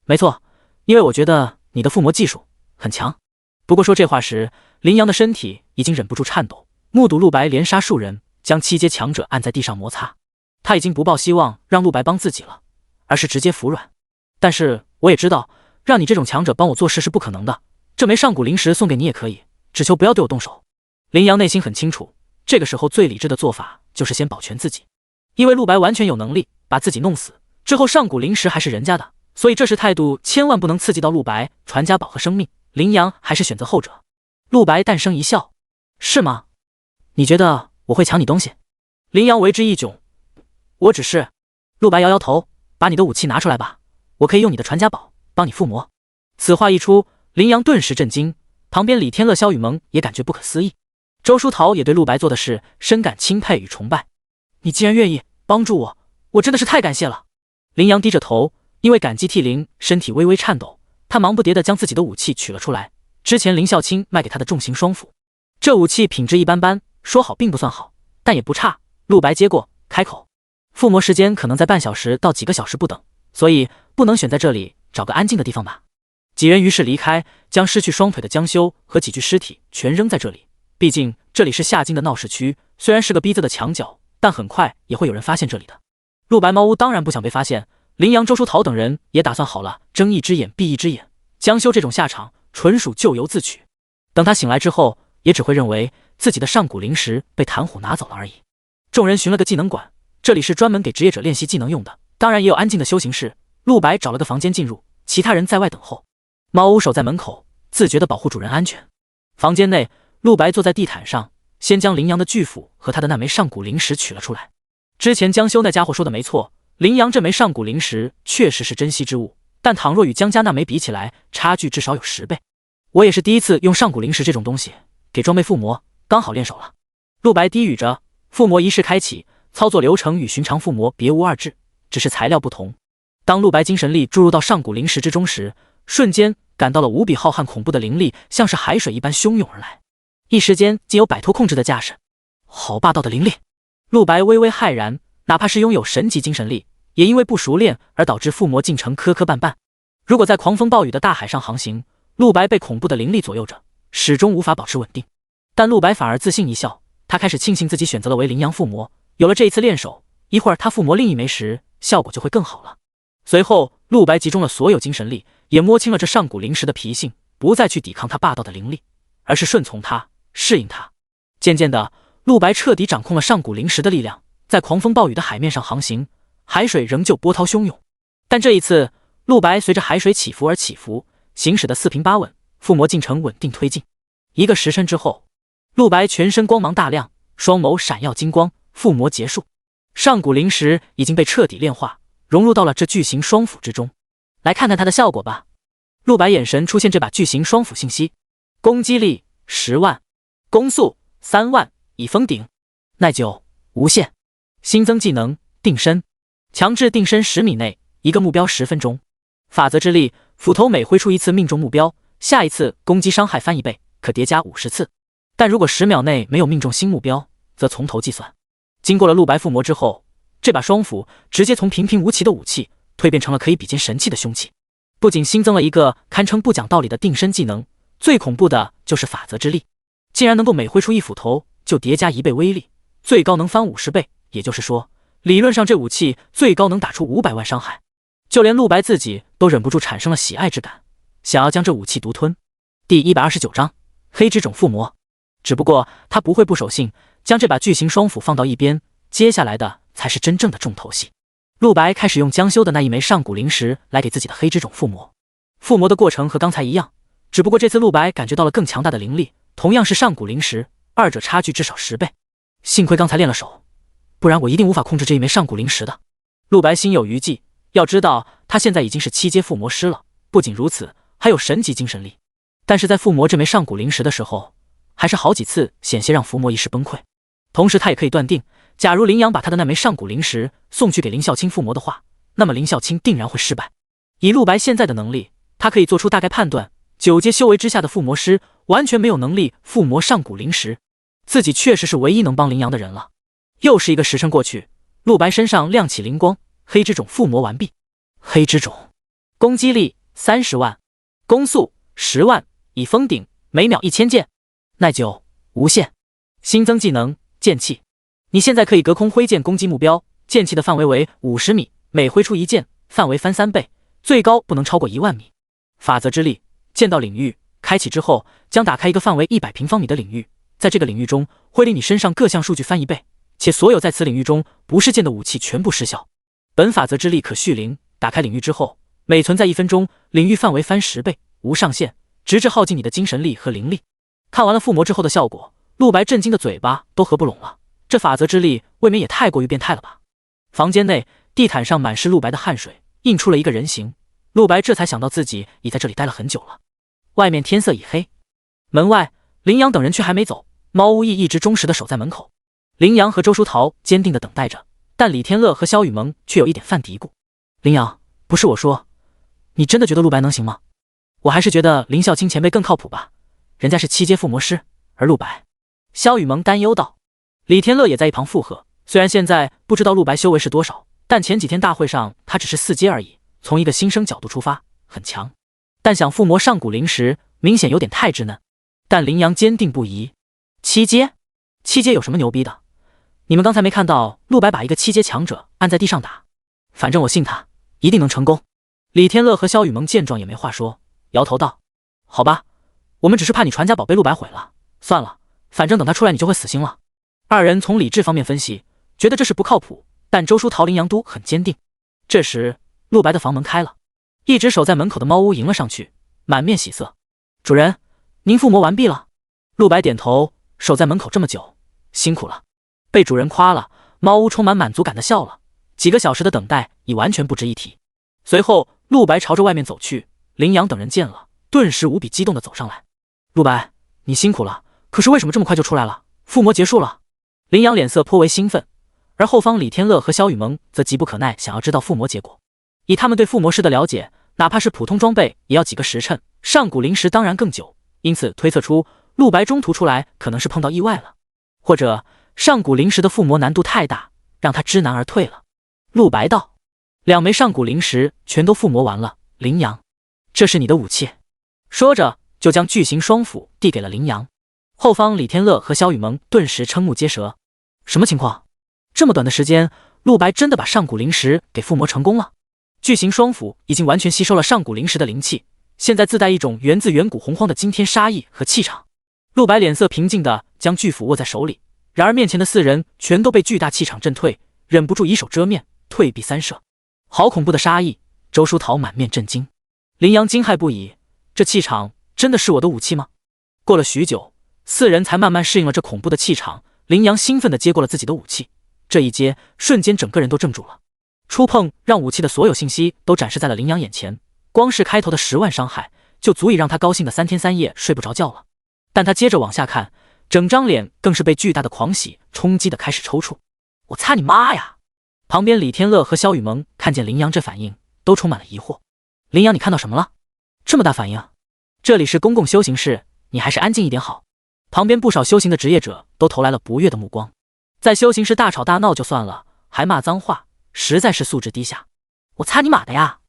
没错，因为我觉得你的附魔技术很强。不过说这话时，羚羊的身体已经忍不住颤抖，目睹陆白连杀数人，将7阶强者按在地上摩擦。他已经不抱希望让陆白帮自己了，而是直接服软。但是我也知道，让你这种强者帮我做事是不可能的，这枚上古灵石送给你也可以，只求不要对我动手。羚羊内心很清楚，这个时候最理智的做法就是先保全自己，因为陆白完全有能力把自己弄死，之后上古灵石还是人家的，所以这时态度千万不能刺激到陆白、传家宝和生命。羚羊还是选择后者。陆白淡声一笑，是吗？你觉得我会抢你东西？羚羊为之一窘，我只是……陆白摇摇头，把你的武器拿出来吧，我可以用你的传家宝帮你附魔。此话一出，羚羊顿时震惊，旁边李天乐、萧雨萌也感觉不可思议。周书桃也对陆白做的事深感钦佩与崇拜。你既然愿意帮助我，我真的是太感谢了。羚羊低着头，因为感激涕零，身体微微颤抖。他忙不迭地将自己的武器取了出来，之前林孝清卖给他的重型双斧，这武器品质一般般，说好并不算好，但也不差。陆白接过，开口，附魔时间可能在半小时到几个小时不等，所以不能选在这里，找个安静的地方吧。几人于是离开，将失去双腿的江修和几具尸体全扔在这里。毕竟这里是夏京的闹市区，虽然是个逼仄的墙角，但很快也会有人发现这里的。陆白猫屋当然不想被发现，羚羊、周书桃等人也打算好了，睁一只眼闭一只眼。江修这种下场纯属咎由自取，等他醒来之后，也只会认为自己的上古灵石被谭虎拿走了而已。众人寻了个技能馆，这里是专门给职业者练习技能用的，当然也有安静的修行室。陆白找了个房间进入，其他人在外等候。猫屋守在门口，自觉地保护主人安全。房间内，陆白坐在地毯上，先将羚羊的巨斧和他的那枚上古灵石取了出来。之前江修那家伙说的没错，羚羊这枚上古灵石确实是珍稀之物，但倘若与江家那枚比起来，差距至少有10倍。我也是第一次用上古灵石这种东西给装备附魔，刚好练手了。陆白低语着，附魔仪式开启，操作流程与寻常附魔别无二致，只是材料不同。当陆白精神力注入到上古灵石之中时，瞬间感到了无比浩瀚恐怖的灵力，像是海水一般汹涌而来，一时间竟有摆脱控制的架势。好霸道的灵力！陆白微微骇然，哪怕是拥有神级精神力，也因为不熟练而导致附魔进程磕磕绊绊。如果在狂风暴雨的大海上航行，陆白被恐怖的灵力左右着，始终无法保持稳定。但陆白反而自信一笑，他开始庆幸自己选择了为羚羊附魔，有了这一次练手，一会儿他附魔另一枚时，效果就会更好了。随后，陆白集中了所有精神力，也摸清了这上古灵石的脾性，不再去抵抗它霸道的灵力，而是顺从它，适应它。渐渐的，陆白彻底掌控了上古灵石的力量，在狂风暴雨的海面上航行，海水仍旧波涛汹涌。但这一次，陆白随着海水起伏而起伏，行驶的四平八稳，附魔进程稳定推进。1个时辰之后，陆白全身光芒大亮，双眸闪耀金光，附魔结束。上古灵石已经被彻底炼化，融入到了这巨型双斧之中。来看看它的效果吧。陆白眼神出现这把巨型双斧信息：攻击力10万，攻速3万，已封顶，耐久无限。新增技能定身，强制定身10米内，一个目标10分钟。法则之力，斧头每挥出一次命中目标，下一次攻击伤害翻1倍，可叠加50次。但如果10秒内没有命中新目标，则从头计算。经过了陆白附魔之后，这把双斧直接从平平无奇的武器蜕变成了可以比肩神器的凶器。不仅新增了一个堪称不讲道理的定身技能，最恐怖的就是法则之力，竟然能够每挥出一斧头就叠加1倍威力，最高能翻50倍。也就是说，理论上这武器最高能打出500万伤害。就连陆白自己都忍不住产生了喜爱之感，想要将这武器独吞。第129章黑之种附魔。只不过他不会不守信，将这把巨型双斧放到一边，接下来的才是真正的重头戏。陆白开始用将修的那一枚上古灵石来给自己的黑之种附魔。附魔的过程和刚才一样，只不过这次陆白感觉到了更强大的灵力，同样是上古灵石，二者差距至少10倍。幸亏刚才练了手，不然我一定无法控制这一枚上古灵石的。陆白心有余悸，要知道他现在已经是7阶附魔师了，不仅如此，还有神级精神力。但是在附魔这枚上古灵石的时候，还是好几次险些让伏魔一时崩溃。同时他也可以断定，假如林阳把他的那枚上古灵石送去给林孝清附魔的话，那么林孝清定然会失败。以陆白现在的能力，他可以做出大概判断，9阶修为之下的附魔师完全没有能力附魔上古灵石，自己确实是唯一能帮林阳的人了。又是一个时辰过去，陆白身上亮起灵光，黑之种附魔完毕。黑之种攻击力30万，攻速10万，已封顶，每秒1000剑，耐久无限。新增技能剑气，你现在可以隔空挥剑攻击目标，剑气的范围为50米，每挥出一剑，范围翻3倍，最高不能超过1万米。法则之力，剑道领域开启之后，将打开一个范围100平方米的领域，在这个领域中会令你身上各项数据翻1倍，且所有在此领域中不是剑的武器全部失效。本法则之力可续灵，打开领域之后，每存在1分钟，领域范围翻10倍，无上限，直至耗尽你的精神力和灵力。看完了附魔之后的效果，陆白震惊的嘴巴都合不拢了，这法则之力未免也太过于变态了吧。房间内地毯上满是陆白的汗水，印出了一个人形。陆白这才想到自己已在这里待了很久了。外面天色已黑，门外林阳等人却还没走，猫巫义一直忠实的守在门口。林阳和周书桃坚定的等待着，但李天乐和萧雨萌却有一点犯嘀咕。林阳，不是我说，你真的觉得陆白能行吗？我还是觉得林孝清前辈更靠谱吧，人家是7阶附魔师，而陆白……萧雨萌担忧道。李天乐也在一旁附和，虽然现在不知道陆白修为是多少，但前几天大会上他只是4阶而已，从一个新生角度出发很强，但想附魔上古灵石明显有点太稚嫩。但林阳坚定不移，7阶？7阶有什么牛逼的？你们刚才没看到陆白把一个7阶强者按在地上打？反正我信他一定能成功。李天乐和萧雨萌见状也没话说，摇头道：好吧，我们只是怕你传家宝贝陆白毁了，算了，反正等他出来你就会死心了。二人从理智方面分析，觉得这是不靠谱，但周书桃、林阳都很坚定。这时陆白的房门开了，一直守在门口的猫巫迎了上去，满面喜色。主人，您附魔完毕了。陆白点头，守在门口这么久，辛苦了。被主人夸了，猫巫充满满足感的笑了，几个小时的等待已完全不值一提。随后陆白朝着外面走去，林阳等人见了，顿时无比激动的走上来。陆白，你辛苦了，可是为什么这么快就出来了？附魔结束了。林阳脸色颇为兴奋，而后方李天乐和萧雨萌则急不可耐，想要知道附魔结果。以他们对附魔师的了解，哪怕是普通装备也要几个时辰，上古灵石当然更久，因此推测出陆白中途出来可能是碰到意外了，或者上古灵石的附魔难度太大，让他知难而退了。陆白道：2枚上古灵石全都附魔完了，林阳，这是你的武器。说着就将巨型双斧递给了林阳。后方李天乐和萧雨萌顿时瞠目结舌，什么情况？这么短的时间，陆白真的把上古灵石给附魔成功了？巨型双斧已经完全吸收了上古灵石的灵气，现在自带一种源自远古洪荒的惊天杀意和气场。陆白脸色平静地将巨斧握在手里，然而面前的4人全都被巨大气场震退，忍不住以手遮面，退避三舍。好恐怖的杀意！周书桃满面震惊，林阳惊骇不已，这气场真的是我的武器吗？过了许久，4人才慢慢适应了这恐怖的气场。林阳兴奋地接过了自己的武器，这一接，瞬间整个人都怔住了。触碰让武器的所有信息都展示在了林阳眼前，光是开头的10万伤害就足以让他高兴的3天3夜睡不着觉了。但他接着往下看，整张脸更是被巨大的狂喜冲击的开始抽搐。我擦你妈呀！旁边李天乐和萧雨萌看见林阳这反应，都充满了疑惑。林阳，你看到什么了？这么大反应？这里是公共修行室，你还是安静一点好。旁边不少修行的职业者都投来了不悦的目光，在修行室大吵大闹就算了，还骂脏话，实在是素质低下。我擦你妈的呀！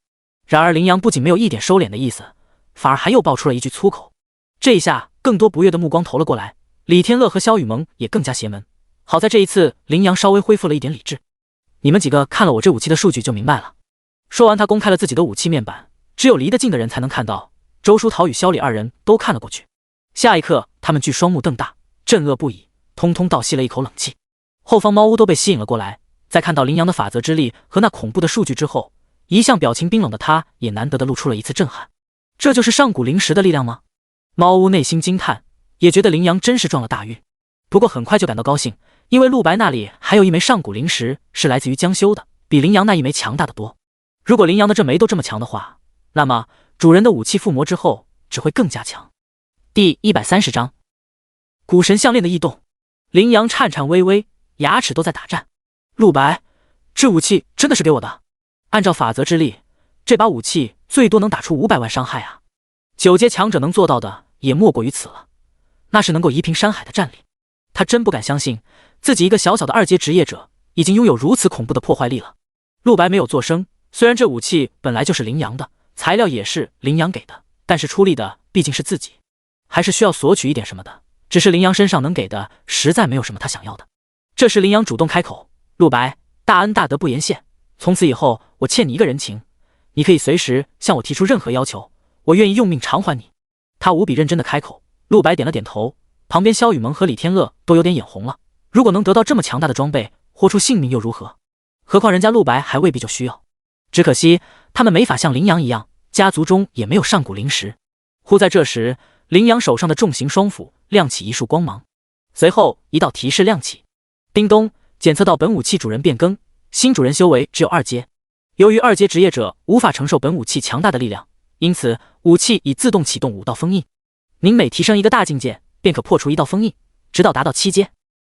然而林阳不仅没有一点收敛的意思，反而还又爆出了一句粗口。这一下更多不悦的目光投了过来，李天乐和萧雨萌也更加邪门。好在这一次林阳稍微恢复了一点理智。你们几个看了我这武器的数据就明白了。说完他公开了自己的武器面板，只有离得近的人才能看到。周书桃与萧礼二人都看了过去，下一刻他们俱双目瞪大，震愕不已，通通倒吸了一口冷气。后方猫屋都被吸引了过来，在看到林阳的法则之力和那恐怖的数据之后，一向表情冰冷的他也难得的露出了一次震撼。这就是上古灵石的力量吗？猫屋内心惊叹，也觉得林阳真是撞了大运。不过很快就感到高兴，因为陆白那里还有一枚上古灵石是来自于江修的，比林阳那一枚强大的多。如果林阳的这枚都这么强的话，那么主人的武器附魔之后只会更加强。第130章古神项链的异动。林阳颤颤巍巍，牙齿都在打颤。陆白，这武器真的是给我的？按照法则之力，这把武器最多能打出500万伤害啊！9阶强者能做到的也莫过于此了，那是能够夷平山海的战力。他真不敢相信自己一个小小的2阶职业者已经拥有如此恐怖的破坏力了。陆白没有作声，虽然这武器本来就是林阳的，材料也是林阳给的，但是出力的毕竟是自己，还是需要索取一点什么的。只是林阳身上能给的实在没有什么他想要的。这时林阳主动开口，陆白，大恩大德不言谢，从此以后我欠你一个人情，你可以随时向我提出任何要求，我愿意用命偿还你。他无比认真的开口。陆白点了点头，旁边萧雨萌和李天乐都有点眼红了。如果能得到这么强大的装备，豁出性命又如何？何况人家陆白还未必就需要。只可惜他们没法像林阳一样，家族中也没有上古灵石。忽在这时，林阳手上的重型双斧亮起一束光芒，随后一道提示亮起，叮咚，检测到本武器主人变更，新主人修为只有2阶。由于2阶职业者无法承受本武器强大的力量，因此武器已自动启动5道封印。您每提升一个大境界，便可破除1道封印，直到达到7阶。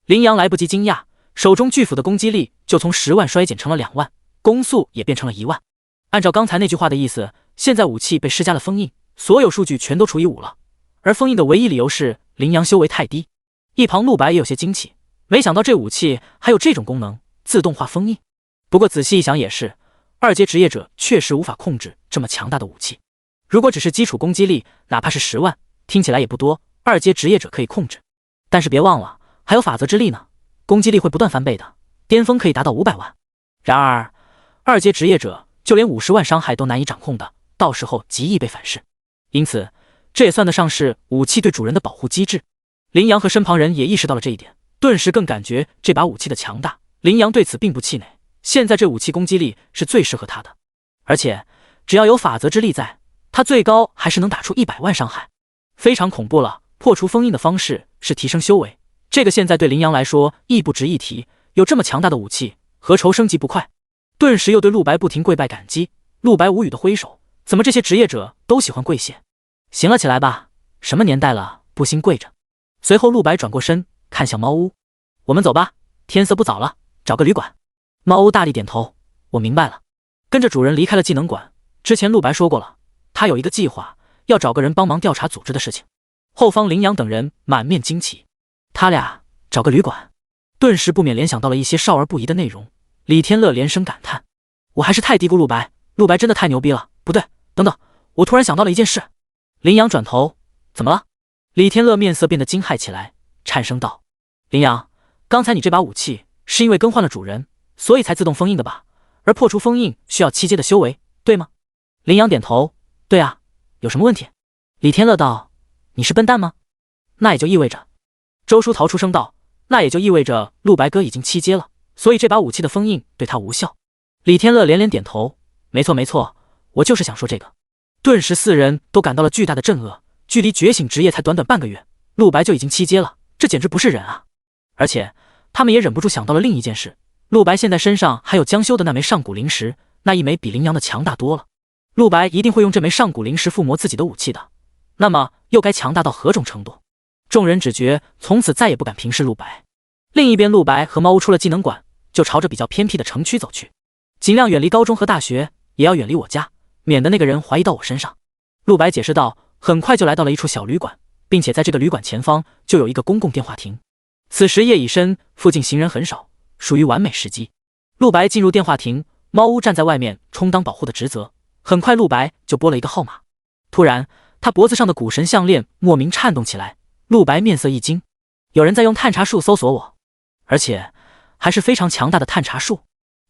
林阳来不及惊讶，手中巨斧的攻击力就从10万衰减成了2万，攻速也变成了1万。按照刚才那句话的意思，现在武器被施加了封印，所有数据全都除以5了。而封印的唯一理由是林阳修为太低。一旁陆白也有些惊奇，没想到这武器还有这种功能，自动化封印。不过仔细一想也是，2阶职业者确实无法控制这么强大的武器。如果只是基础攻击力，哪怕是10万，听起来也不多，2阶职业者可以控制。但是别忘了，还有法则之力呢，攻击力会不断翻倍的，巅峰可以达到500万。然而2阶职业者就连50万伤害都难以掌控的，到时候极易被反噬。因此这也算得上是武器对主人的保护机制。林阳和身旁人也意识到了这一点，顿时更感觉这把武器的强大。林阳对此并不气馁，现在这武器攻击力是最适合他的，而且只要有法则之力在，他最高还是能打出100万伤害，非常恐怖了。破除封印的方式是提升修为，这个现在对林阳来说亦不值一提，有这么强大的武器，何愁升级不快？顿时又对陆白不停跪拜感激。陆白无语的挥手，怎么这些职业者都喜欢跪谢？行了起来吧，什么年代了，不兴跪着。随后陆白转过身看向猫屋，我们走吧，天色不早了，找个旅馆。猫屋大力点头，我明白了，跟着主人离开了技能馆。之前陆白说过了，他有一个计划，要找个人帮忙调查组织的事情。后方林阳等人满面惊奇，他俩找个旅馆，顿时不免联想到了一些少儿不宜的内容。李天乐连声感叹，我还是太低估陆白，陆白真的太牛逼了。不对，等等，我突然想到了一件事。林阳转头，怎么了？李天乐面色变得惊骇起来，颤声道，林阳，刚才你这把武器是因为更换了主人，所以才自动封印的吧？而破除封印需要7阶的修为，对吗？林阳点头，对啊，有什么问题？李天乐道，你是笨蛋吗？那也就意味着，周书桃出声道，那也就意味着陆白哥已经7阶了，所以这把武器的封印对他无效。李天乐连连点头，没错没错，我就是想说这个。顿时4人都感到了巨大的震愕，距离觉醒职业才短短半个月，陆白就已经7阶了，这简直不是人啊！而且他们也忍不住想到了另一件事，陆白现在身上还有将修的那枚上古灵石，那一枚比羚羊的强大多了。陆白一定会用这枚上古灵石附魔自己的武器的，那么又该强大到何种程度？众人只觉从此再也不敢平视陆白。另一边，陆白和猫屋出了技能馆，就朝着比较偏僻的城区走去，尽量远离高中和大学，也要远离我家，免得那个人怀疑到我身上。陆白解释道，很快就来到了一处小旅馆，并且在这个旅馆前方就有一个公共电话亭。此时夜已深，附近行人很少，属于完美时机。陆白进入电话亭，猫屋站在外面充当保护的职责。很快陆白就拨了一个号码，突然他脖子上的古神项链莫名颤动起来，陆白面色一惊，有人在用探查术搜索我，而且还是非常强大的探查术。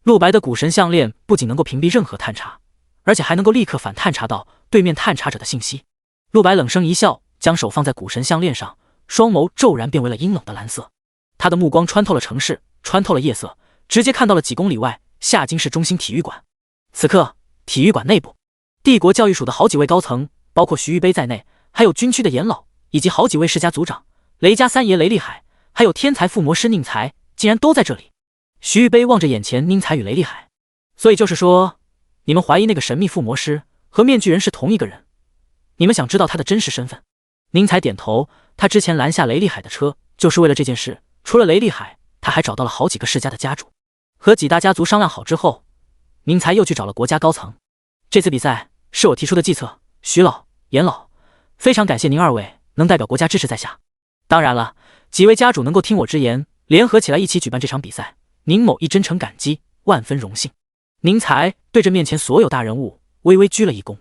陆白的古神项链不仅能够屏蔽任何探查，而且还能够立刻反探查到对面探查者的信息。陆白冷声一笑，将手放在古神项链上，双眸骤然变为了阴冷的蓝色。他的目光穿透了城市，穿透了夜色，直接看到了几公里外夏京市中心体育馆。此刻体育馆内部，帝国教育署的好几位高层，包括徐玉杯在内，还有军区的严老，以及好几位世家族长，雷家三爷雷厉海，还有天才附魔师宁财，竟然都在这里。徐玉杯望着眼前宁财与雷厉海，所以就是说，你们怀疑那个神秘附魔师和面具人是同一个人，你们想知道他的真实身份？宁财点头，他之前拦下雷厉海的车，就是为了这件事。除了雷厉海，他还找到了好几个世家的家主，和几大家族商量好之后，宁财又去找了国家高层。这次比赛是我提出的计策，徐老、严老，非常感谢您二位能代表国家支持在下。当然了，几位家主能够听我之言，联合起来一起举办这场比赛，宁某亦真诚感激，万分荣幸。宁财对着面前所有大人物微微鞠了一躬。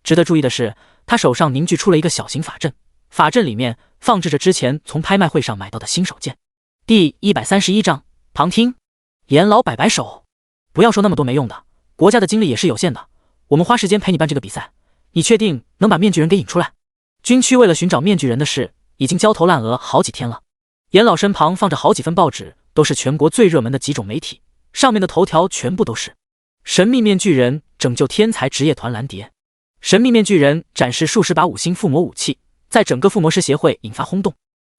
值得注意的是，他手上凝聚出了一个小型法阵，法阵里面放置着之前从拍卖会上买到的新手剑。第131章旁听。严老摆摆手，不要说那么多没用的，国家的精力也是有限的，我们花时间陪你办这个比赛，你确定能把面具人给引出来？军区为了寻找面具人的事已经焦头烂额好几天了。严老身旁放着好几份报纸，都是全国最热门的几种媒体，上面的头条全部都是神秘面具人拯救天才职业团蓝蝶，神秘面具人展示数十把5星附魔武器，在整个附魔师协会引发轰动。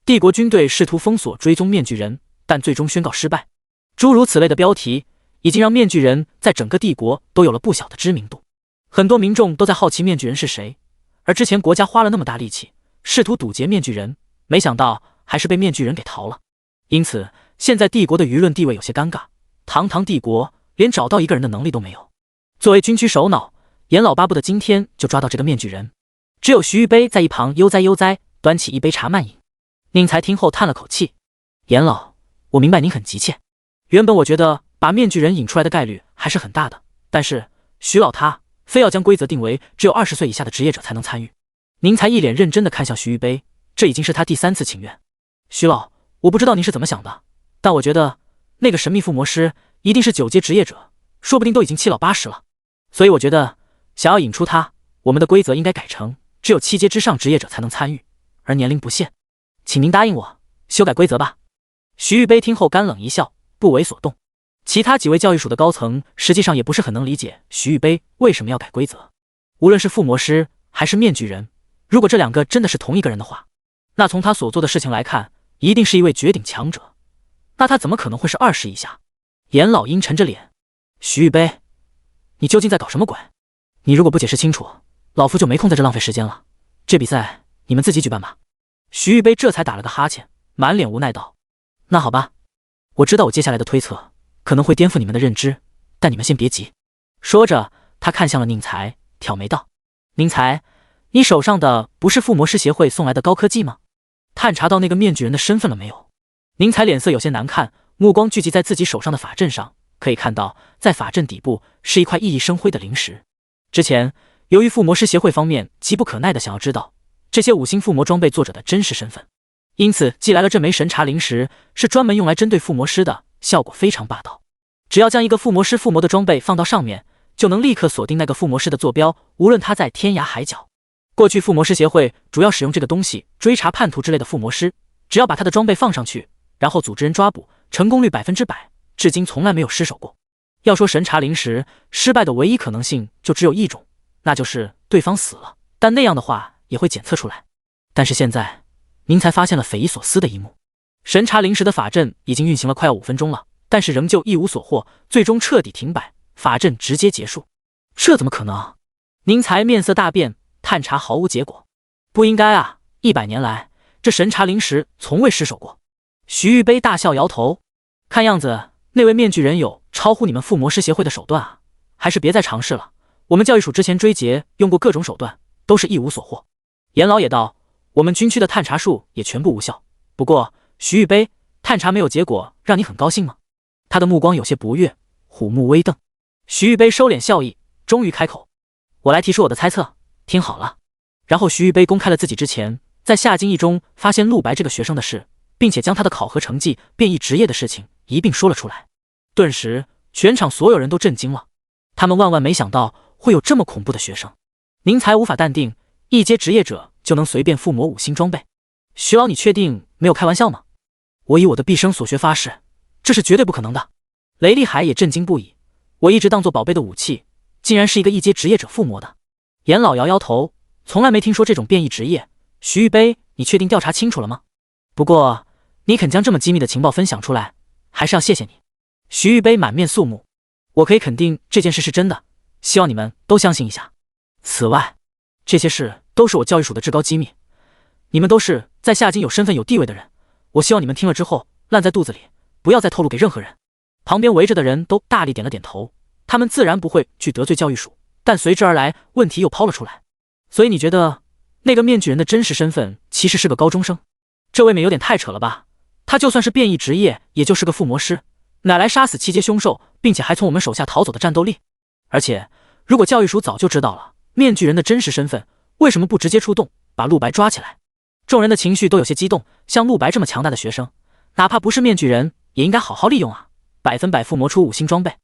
帝国军队试图封锁追踪面具人，但最终宣告失败。诸如此类的标题已经让面具人在整个帝国都有了不小的知名度，很多民众都在好奇面具人是谁。而之前国家花了那么大力气试图堵截面具人，没想到还是被面具人给逃了。因此现在帝国的舆论地位有些尴尬，堂堂帝国连找到一个人的能力都没有。作为军区首脑，严老巴不得今天就抓到这个面具人。只有徐玉杯在一旁悠哉悠哉端起一杯茶慢饮。宁财听后叹了口气，严老，我明白您很急切，原本我觉得把面具人引出来的概率还是很大的，但是徐老他非要将规则定为只有20岁以下的职业者才能参与。宁财一脸认真地看向徐玉杯，这已经是他第3次请愿。徐老，我不知道您是怎么想的，但我觉得那个神秘附魔师一定是9阶职业者，说不定都已经7老80了，所以我觉得想要引出他，我们的规则应该改成只有7阶之上职业者才能参与，而年龄不限。请您答应我，修改规则吧。徐玉杯听后干冷一笑，不为所动。其他几位教育署的高层实际上也不是很能理解徐玉杯为什么要改规则。无论是附魔师还是面具人，如果这两个真的是同一个人的话，那从他所做的事情来看，一定是一位绝顶强者，那他怎么可能会是20以下？严老阴沉着脸，徐玉杯，你究竟在搞什么鬼？你如果不解释清楚，老夫就没空在这浪费时间了。这比赛你们自己举办吧。徐玉杯这才打了个哈欠，满脸无奈道：那好吧，我知道我接下来的推测可能会颠覆你们的认知，但你们先别急。说着他看向了宁财，挑眉道：宁财，你手上的不是附魔师协会送来的高科技吗？探查到那个面具人的身份了没有？宁财脸色有些难看，目光聚集在自己手上的法阵上，可以看到在法阵底部是一块熠熠生辉的灵石。之前由于附魔师协会方面急不可耐的想要知道这些5星附魔装备作者的真实身份，因此寄来了这枚神查灵石，是专门用来针对附魔师的，效果非常霸道。只要将一个附魔师附魔的装备放到上面，就能立刻锁定那个附魔师的坐标，无论他在天涯海角。过去附魔师协会主要使用这个东西追查叛徒之类的附魔师，只要把他的装备放上去，然后组织人抓捕，成功率100%，至今从来没有失手过。要说神查灵石，失败的唯一可能性就只有一种，那就是对方死了，但那样的话也会检测出来。但是现在您才发现了匪夷所思的一幕，神查灵石的法阵已经运行了快要5分钟了，但是仍旧一无所获，最终彻底停摆，法阵直接结束。这怎么可能？宁财面色大变，探查毫无结果。不应该啊，100年来这神茶灵石从未失手过。徐玉杯大笑摇头，看样子那位面具人有超乎你们附魔师协会的手段啊，还是别再尝试了。我们教育署之前追劫用过各种手段，都是一无所获。严老也道，我们军区的探查术也全部无效。不过徐玉杯，探查没有结果，让你很高兴吗？他的目光有些不悦，虎目微瞪。徐玉杯收敛笑意，终于开口：我来提出我的猜测，听好了。然后徐玉杯公开了自己之前在夏京一中发现陆白这个学生的事，并且将他的考核成绩、变异职业的事情一并说了出来。顿时全场所有人都震惊了，他们万万没想到会有这么恐怖的学生。宁财无法淡定，一阶职业者就能随便附魔5星装备？徐老，你确定没有开玩笑吗？我以我的毕生所学发誓，这是绝对不可能的。雷厉海也震惊不已，我一直当做宝贝的武器，竟然是一个一阶职业者附魔的。严老摇摇头，从来没听说这种变异职业。徐玉杯，你确定调查清楚了吗？不过你肯将这么机密的情报分享出来，还是要谢谢你。徐玉杯满面肃穆，我可以肯定这件事是真的，希望你们都相信一下。此外，这些事都是我教育署的至高机密，你们都是在夏京有身份有地位的人，我希望你们听了之后烂在肚子里，不要再透露给任何人。旁边围着的人都大力点了点头，他们自然不会去得罪教育署，但随之而来问题又抛了出来。所以你觉得那个面具人的真实身份其实是个高中生？这未免有点太扯了吧，他就算是变异职业也就是个附魔师，哪来杀死7阶凶兽并且还从我们手下逃走的战斗力？而且如果教育署早就知道了面具人的真实身份，为什么不直接出动把陆白抓起来？众人的情绪都有些激动，像陆白这么强大的学生，哪怕不是面具人也应该好好利用啊，100%附魔出5星装备，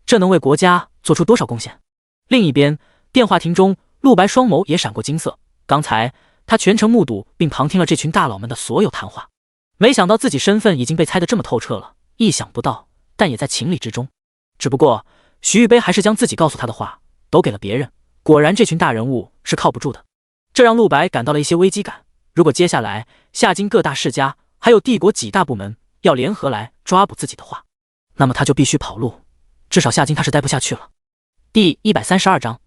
这能为国家做出多少贡献？另一边，电话亭中，陆白双眸也闪过金色，刚才他全程目睹并旁听了这群大佬们的所有谈话，没想到自己身份已经被猜得这么透彻了，意想不到，但也在情理之中。只不过徐玉杯还是将自己告诉他的话都给了别人，果然这群大人物是靠不住的，这让陆白感到了一些危机感。如果接下来夏京各大世家还有帝国几大部门要联合来抓捕自己的话，那么他就必须跑路，至少夏京他是待不下去了。第132章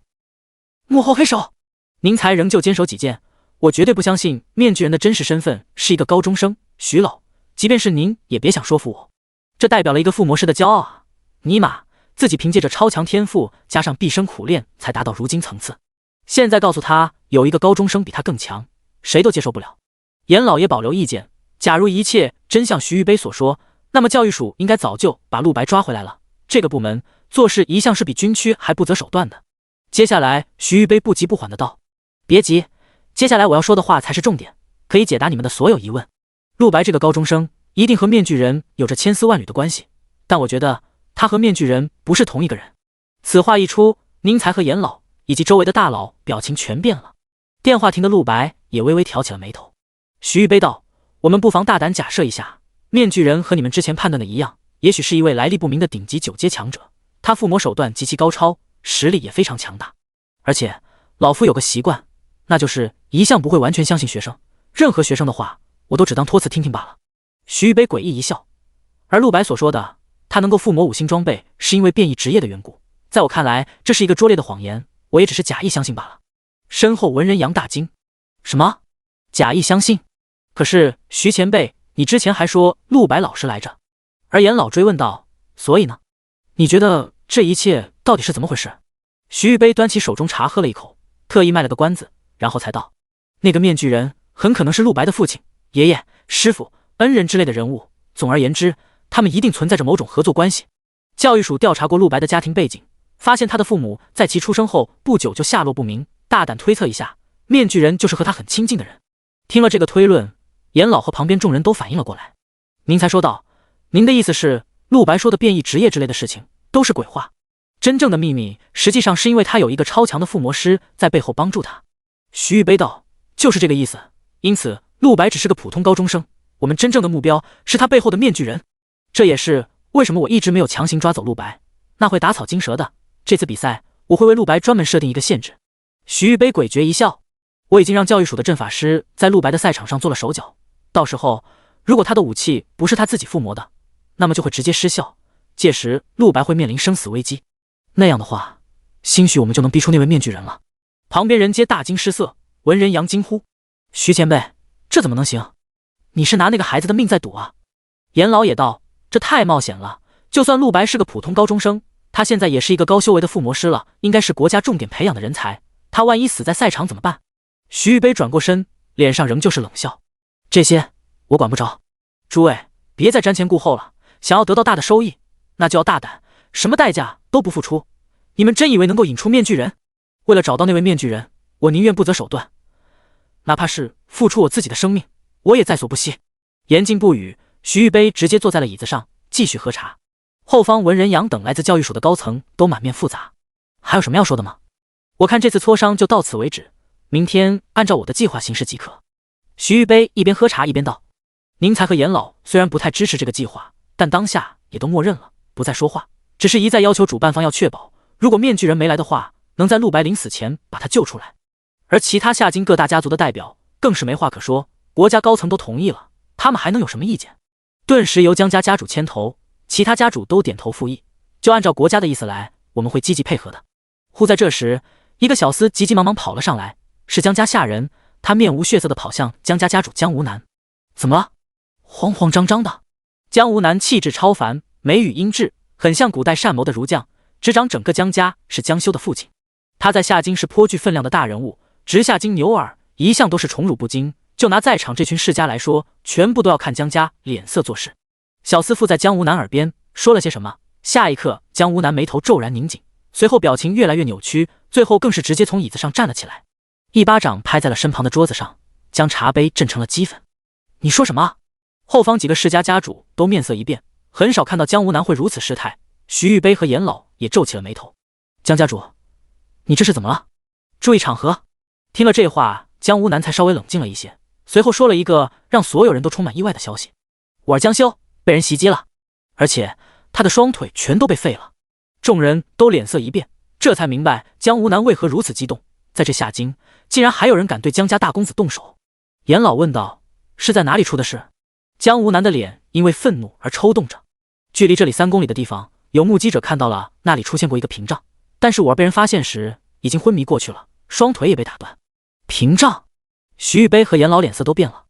幕后黑手。宁财仍旧坚守己见，我绝对不相信面具人的真实身份是一个高中生。徐老，即便是您也别想说服我，这代表了一个附魔师的骄傲啊！尼玛，自己凭借着超强天赋加上毕生苦练才达到如今层次，现在告诉他有一个高中生比他更强，谁都接受不了。严老爷保留意见，假如一切真像徐玉杯所说，那么教育署应该早就把陆白抓回来了，这个部门做事一向是比军区还不择手段的。接下来徐玉杯不急不缓的道，别急，接下来我要说的话才是重点，可以解答你们的所有疑问。陆白这个高中生一定和面具人有着千丝万缕的关系，但我觉得他和面具人不是同一个人。此话一出，宁财和严老以及周围的大佬表情全变了，电话亭的陆白也微微挑起了眉头。徐玉杯道，我们不妨大胆假设一下，面具人和你们之前判断的一样，也许是一位来历不明的顶级9阶强者，他附魔手段极其高超，实力也非常强大。而且老夫有个习惯，那就是一向不会完全相信学生，任何学生的话我都只当托词听听罢了。徐玉杯诡异一笑，而陆白所说的他能够附魔5星装备是因为变异职业的缘故，在我看来这是一个拙劣的谎言，我也只是假意相信罢了。身后文人杨大惊，什么？假意相信？可是徐前辈，你之前还说陆白老师来着。而严老追问道，所以呢？你觉得这一切到底是怎么回事？徐玉杯端起手中茶喝了一口，特意卖了个关子，然后才道，那个面具人很可能是陆白的父亲、爷爷、师傅、恩人之类的人物，总而言之，他们一定存在着某种合作关系。教育署调查过陆白的家庭背景，发现他的父母在其出生后不久就下落不明，大胆推测一下，面具人就是和他很亲近的人。听了这个推论，严老和旁边众人都反应了过来。您才说道，您的意思是陆白说的变异职业之类的事情都是鬼话，真正的秘密实际上是因为他有一个超强的附魔师在背后帮助他。徐玉杯道，就是这个意思，因此陆白只是个普通高中生，我们真正的目标是他背后的面具人。这也是为什么我一直没有强行抓走陆白，那会打草惊蛇的。这次比赛我会为陆白专门设定一个限制。徐玉杯诡谲一笑，我已经让教育署的阵法师在陆白的赛场上做了手脚，到时候如果他的武器不是他自己附魔的，那么就会直接失效，届时陆白会面临生死危机。那样的话，兴许我们就能逼出那位面具人了。旁边人皆大惊失色，闻人扬惊呼：“徐前辈，这怎么能行？你是拿那个孩子的命在赌啊！”严老也道：“这太冒险了，就算陆白是个普通高中生，他现在也是一个高修为的附魔师了，应该是国家重点培养的人才，他万一死在赛场怎么办？”徐玉杯转过身，脸上仍旧是冷笑：“这些我管不着，诸位别再瞻前顾后了，想要得到大的收益，那就要大胆，什么代价都不付出。你们真以为能够引出面具人？为了找到那位面具人，我宁愿不择手段，哪怕是付出我自己的生命，我也在所不惜。”言尽不语，徐玉杯直接坐在了椅子上，继续喝茶。后方文人阳等来自教育署的高层都满面复杂，还有什么要说的吗？我看这次磋商就到此为止，明天按照我的计划行事即可。徐玉杯一边喝茶一边道：“宁才和严老虽然不太支持这个计划，但当下也都默认了，不再说话，只是一再要求主办方要确保，如果面具人没来的话，能在陆白临死前把他救出来。”而其他下京各大家族的代表更是没话可说，国家高层都同意了，他们还能有什么意见？顿时由江家家主牵头，其他家主都点头附议，就按照国家的意思来，我们会积极配合的。忽在这时，一个小厮急急忙忙跑了上来，是江家下人，他面无血色的跑向江家家主江无南。怎么了？慌慌张张的。江无南气质超凡，眉宇英质，很像古代善谋的儒将，执掌整个江家，是江修的父亲。他在下京是颇具分量的大人物，直下京牛耳，一向都是宠辱不惊。就拿在场这群世家来说，全部都要看江家脸色做事。小厮附在江无南耳边说了些什么，下一刻江无南眉头骤然拧紧，随后表情越来越扭曲，最后更是直接从椅子上站了起来，一巴掌拍在了身旁的桌子上，将茶杯震成了齑粉。你说什么？后方几个世家家主都面色一变，很少看到江无南会如此失态。徐玉杯和严老也皱起了眉头。江家主，你这是怎么了？注意场合。听了这话，江无南才稍微冷静了一些，随后说了一个让所有人都充满意外的消息：我儿江修被人袭击了，而且他的双腿全都被废了。众人都脸色一变，这才明白江无南为何如此激动，在这下京竟然还有人敢对江家大公子动手。严老问道：是在哪里出的事？江无南的脸因为愤怒而抽动着。距离这里3公里的地方，有目击者看到了那里出现过一个屏障，但是我儿被人发现时已经昏迷过去了，双腿也被打断。屏障？徐玉杯和严老脸色都变了。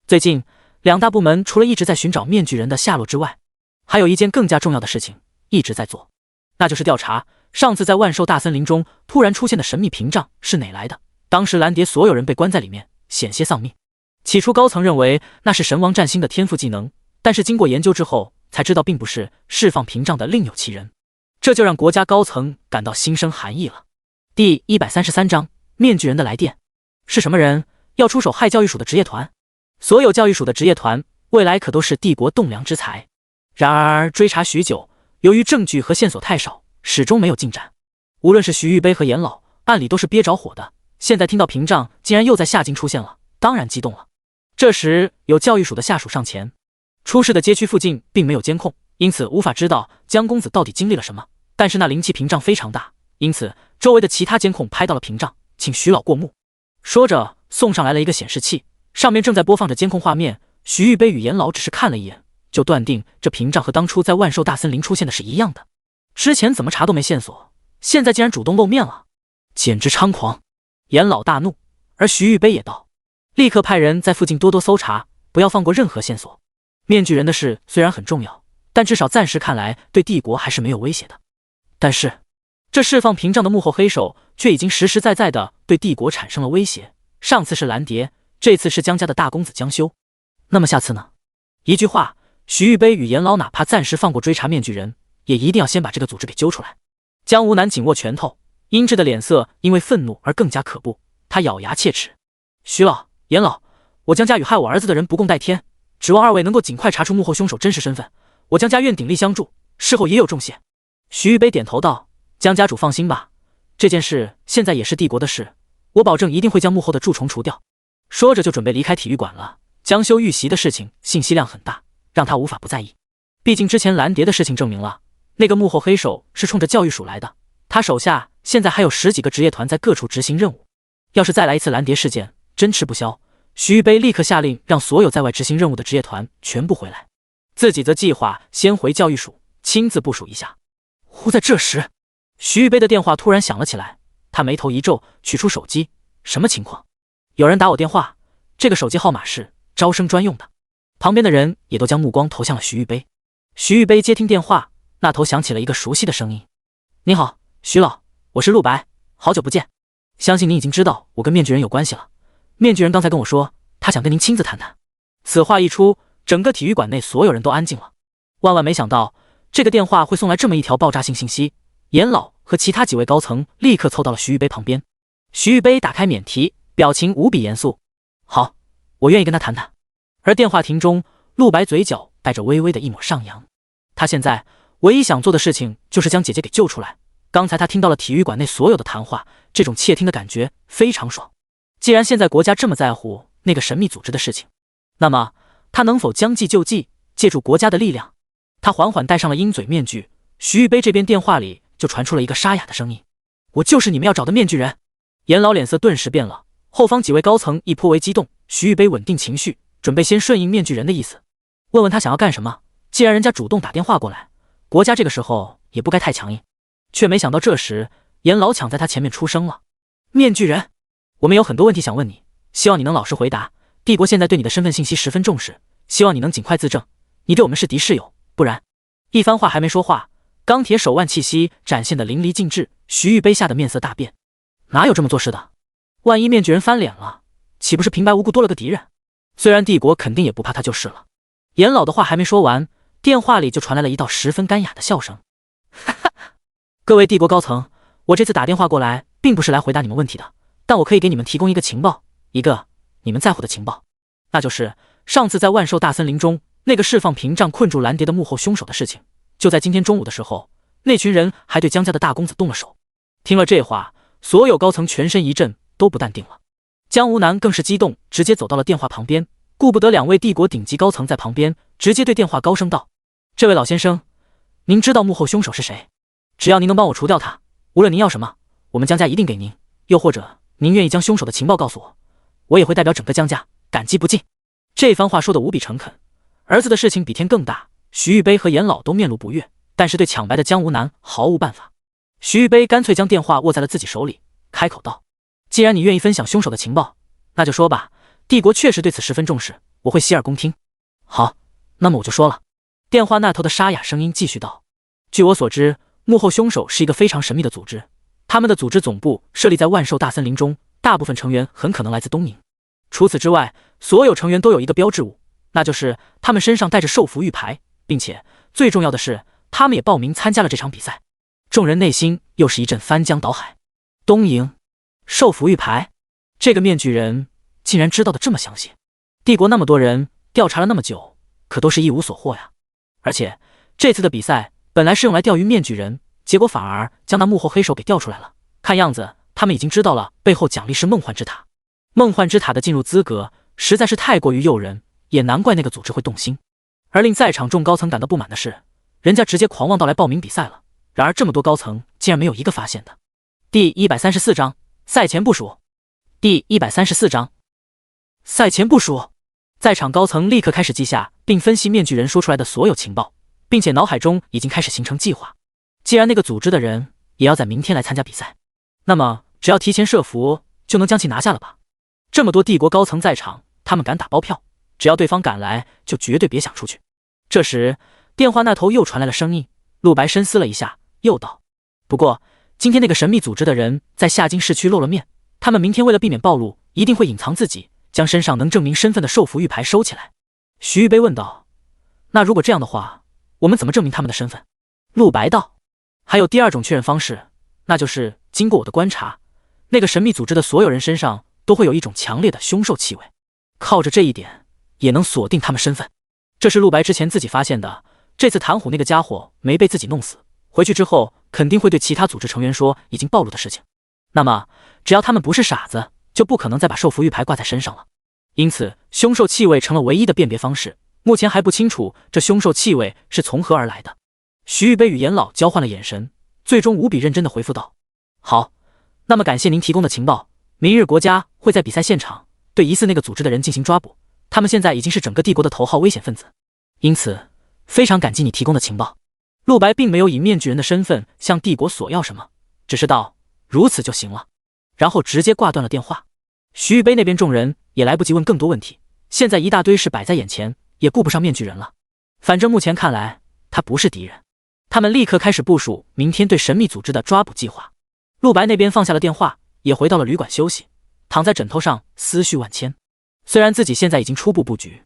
最近2大部门除了一直在寻找面具人的下落之外，还有一件更加重要的事情一直在做，那就是调查上次在万寿大森林中突然出现的神秘屏障是哪来的。当时蓝蝶所有人被关在里面，险些丧命。起初高层认为那是神王占星的天赋技能，但是经过研究之后才知道并不是，释放屏障的另有其人。这就让国家高层感到心生寒意了。第133章面具人的来电。是什么人要出手害教育署的职业团？所有教育署的职业团未来可都是帝国栋梁之才，然而追查许久，由于证据和线索太少，始终没有进展。无论是徐玉杯和严老，按理都是憋着火的，现在听到屏障竟然又在下京出现了，当然激动了。这时有教育署的下属上前，出事的街区附近并没有监控，因此无法知道江公子到底经历了什么，但是那灵气屏障非常大，因此周围的其他监控拍到了屏障，请徐老过目。说着送上来了一个显示器，上面正在播放着监控画面。徐玉杯与严老只是看了一眼，就断定这屏障和当初在万寿大森林出现的是一样的。之前怎么查都没线索，现在竟然主动露面了，简直猖狂！严老大怒，而徐玉杯也道：立刻派人在附近多多搜查，不要放过任何线索。面具人的事虽然很重要，但至少暂时看来对帝国还是没有威胁的。但是这释放屏障的幕后黑手却已经实实在在的对帝国产生了威胁，上次是蓝蝶，这次是江家的大公子江修，那么下次呢？一句话，徐玉杯与严老哪怕暂时放过追查面具人，也一定要先把这个组织给揪出来。江无南紧握拳头，英质的脸色因为愤怒而更加可怖，他咬牙切齿：徐老、严老，我江家与害我儿子的人不共戴天，指望2位能够尽快查出幕后凶手真实身份，我江家愿鼎力相助，事后也有重谢。徐玉杯点头道：江家主放心吧，这件事现在也是帝国的事，我保证一定会将幕后的蛀虫除掉。说着就准备离开体育馆了。江修遇袭的事情信息量很大，让他无法不在意，毕竟之前蓝蝶的事情证明了那个幕后黑手是冲着教育署来的，他手下现在还有10几个职业团在各处执行任务，要是再来一次蓝蝶事件，真吃不消。徐玉杯立刻下令让所有在外执行任务的职业团全部回来，自己则计划先回教育署，亲自部署一下。忽在这时，徐玉杯的电话突然响了起来，他眉头一皱，取出手机，什么情况？有人打我电话，这个手机号码是招生专用的。旁边的人也都将目光投向了徐玉杯。徐玉杯接听电话，那头响起了一个熟悉的声音：“你好，徐老，我是陆白，好久不见。相信您已经知道我跟面具人有关系了。面具人刚才跟我说，他想跟您亲自谈谈。”此话一出，整个体育馆内所有人都安静了。万万没想到，这个电话会送来这么一条爆炸性信息。严老和其他几位高层立刻凑到了徐玉杯旁边。徐玉杯打开免提，表情无比严肃：“好，我愿意跟他谈谈。”而电话亭中，陆白嘴角带着微微的一抹上扬。他现在唯一想做的事情就是将姐姐给救出来。刚才他听到了体育馆内所有的谈话，这种窃听的感觉非常爽。既然现在国家这么在乎那个神秘组织的事情，那么他能否将计就计，借助国家的力量？他缓缓戴上了鹰嘴面具。徐玉杯这边电话里就传出了一个沙哑的声音：“我就是你们要找的面具人。”严老脸色顿时变了，后方几位高层亦颇为激动。徐玉杯稳定情绪，准备先顺应面具人的意思，问问他想要干什么。既然人家主动打电话过来，国家这个时候也不该太强硬。却没想到这时严老抢在他前面出声了：“面具人，我们有很多问题想问你，希望你能老实回答。帝国现在对你的身份信息十分重视，希望你能尽快自证，你对我们是敌是友，不然……”一番话还没说话，钢铁手腕气息展现得淋漓尽致，徐玉杯吓得面色大变。哪有这么做事的？万一面具人翻脸了，岂不是平白无故多了个敌人？虽然帝国肯定也不怕他就是了。严老的话还没说完，电话里就传来了一道十分干哑的笑声：“哈哈，各位帝国高层，我这次打电话过来，并不是来回答你们问题的，但我可以给你们提供一个情报，一个你们在乎的情报，那就是上次在万寿大森林中那个释放屏障困住蓝蝶的幕后凶手的事情。就在今天中午的时候，那群人还对江家的大公子动了手。”听了这话，所有高层全身一震，都不淡定了。江无南更是激动，直接走到了电话旁边，顾不得两位帝国顶级高层在旁边，直接对电话高声道：“这位老先生，您知道幕后凶手是谁？只要您能帮我除掉他，无论您要什么，我们江家一定给您。又或者您愿意将凶手的情报告诉我，我也会代表整个江家感激不尽。”这番话说得无比诚恳。儿子的事情比天更大，徐玉杯和严老都面露不悦，但是对抢白的江无南毫无办法。徐玉杯干脆将电话握在了自己手里，开口道：“既然你愿意分享凶手的情报，那就说吧。帝国确实对此十分重视，我会洗耳恭听。”“好，那么我就说了。”电话那头的沙哑声音继续道：“据我所知，幕后凶手是一个非常神秘的组织，他们的组织总部设立在万寿大森林中，大部分成员很可能来自东瀛。除此之外，所有成员都有一个标志物，那就是他们身上带着兽符玉牌，并且最重要的是，他们也报名参加了这场比赛。”众人内心又是一阵翻江倒海。东瀛，兽符玉牌，这个面具人竟然知道的这么详细。帝国那么多人调查了那么久，可都是一无所获呀。而且这次的比赛本来是用来钓鱼面具人，结果反而将那幕后黑手给调出来了。看样子他们已经知道了背后奖励是梦幻之塔。梦幻之塔的进入资格实在是太过于诱人，也难怪那个组织会动心。而令在场众高层感到不满的是，人家直接狂妄到来报名比赛了，然而这么多高层竟然没有一个发现的。第134章赛前部署。第134章赛前部署。在场高层立刻开始记下并分析面具人说出来的所有情报，并且脑海中已经开始形成计划。既然那个组织的人也要在明天来参加比赛，那么只要提前设伏就能将其拿下了吧。这么多帝国高层在场，他们敢打包票，只要对方敢来就绝对别想出去。这时电话那头又传来了声音，陆白深思了一下，又道：“不过今天那个神秘组织的人在下京市区露了面，他们明天为了避免暴露，一定会隐藏自己，将身上能证明身份的兽符玉牌收起来。”徐玉杯问道：“那如果这样的话，我们怎么证明他们的身份？”陆白道：“还有第二种确认方式，那就是经过我的观察，那个神秘组织的所有人身上都会有一种强烈的凶兽气味，靠着这一点也能锁定他们身份。”这是陆白之前自己发现的，这次谭虎那个家伙没被自己弄死，回去之后肯定会对其他组织成员说已经暴露的事情。那么只要他们不是傻子，就不可能再把兽符玉牌挂在身上了。因此凶兽气味成了唯一的辨别方式，目前还不清楚这凶兽气味是从何而来的。徐玉杯与严老交换了眼神，最终无比认真地回复道：“好，那么感谢您提供的情报，明日国家会在比赛现场对疑似那个组织的人进行抓捕，他们现在已经是整个帝国的头号危险分子，因此非常感激你提供的情报。”陆白并没有以面具人的身份向帝国索要什么，只是道如此就行了，然后直接挂断了电话。徐玉杯那边众人也来不及问更多问题，现在一大堆事摆在眼前，也顾不上面具人了。反正目前看来他不是敌人，他们立刻开始部署明天对神秘组织的抓捕计划。陆白那边放下了电话，也回到了旅馆休息，躺在枕头上思绪万千。虽然自己现在已经初步布局，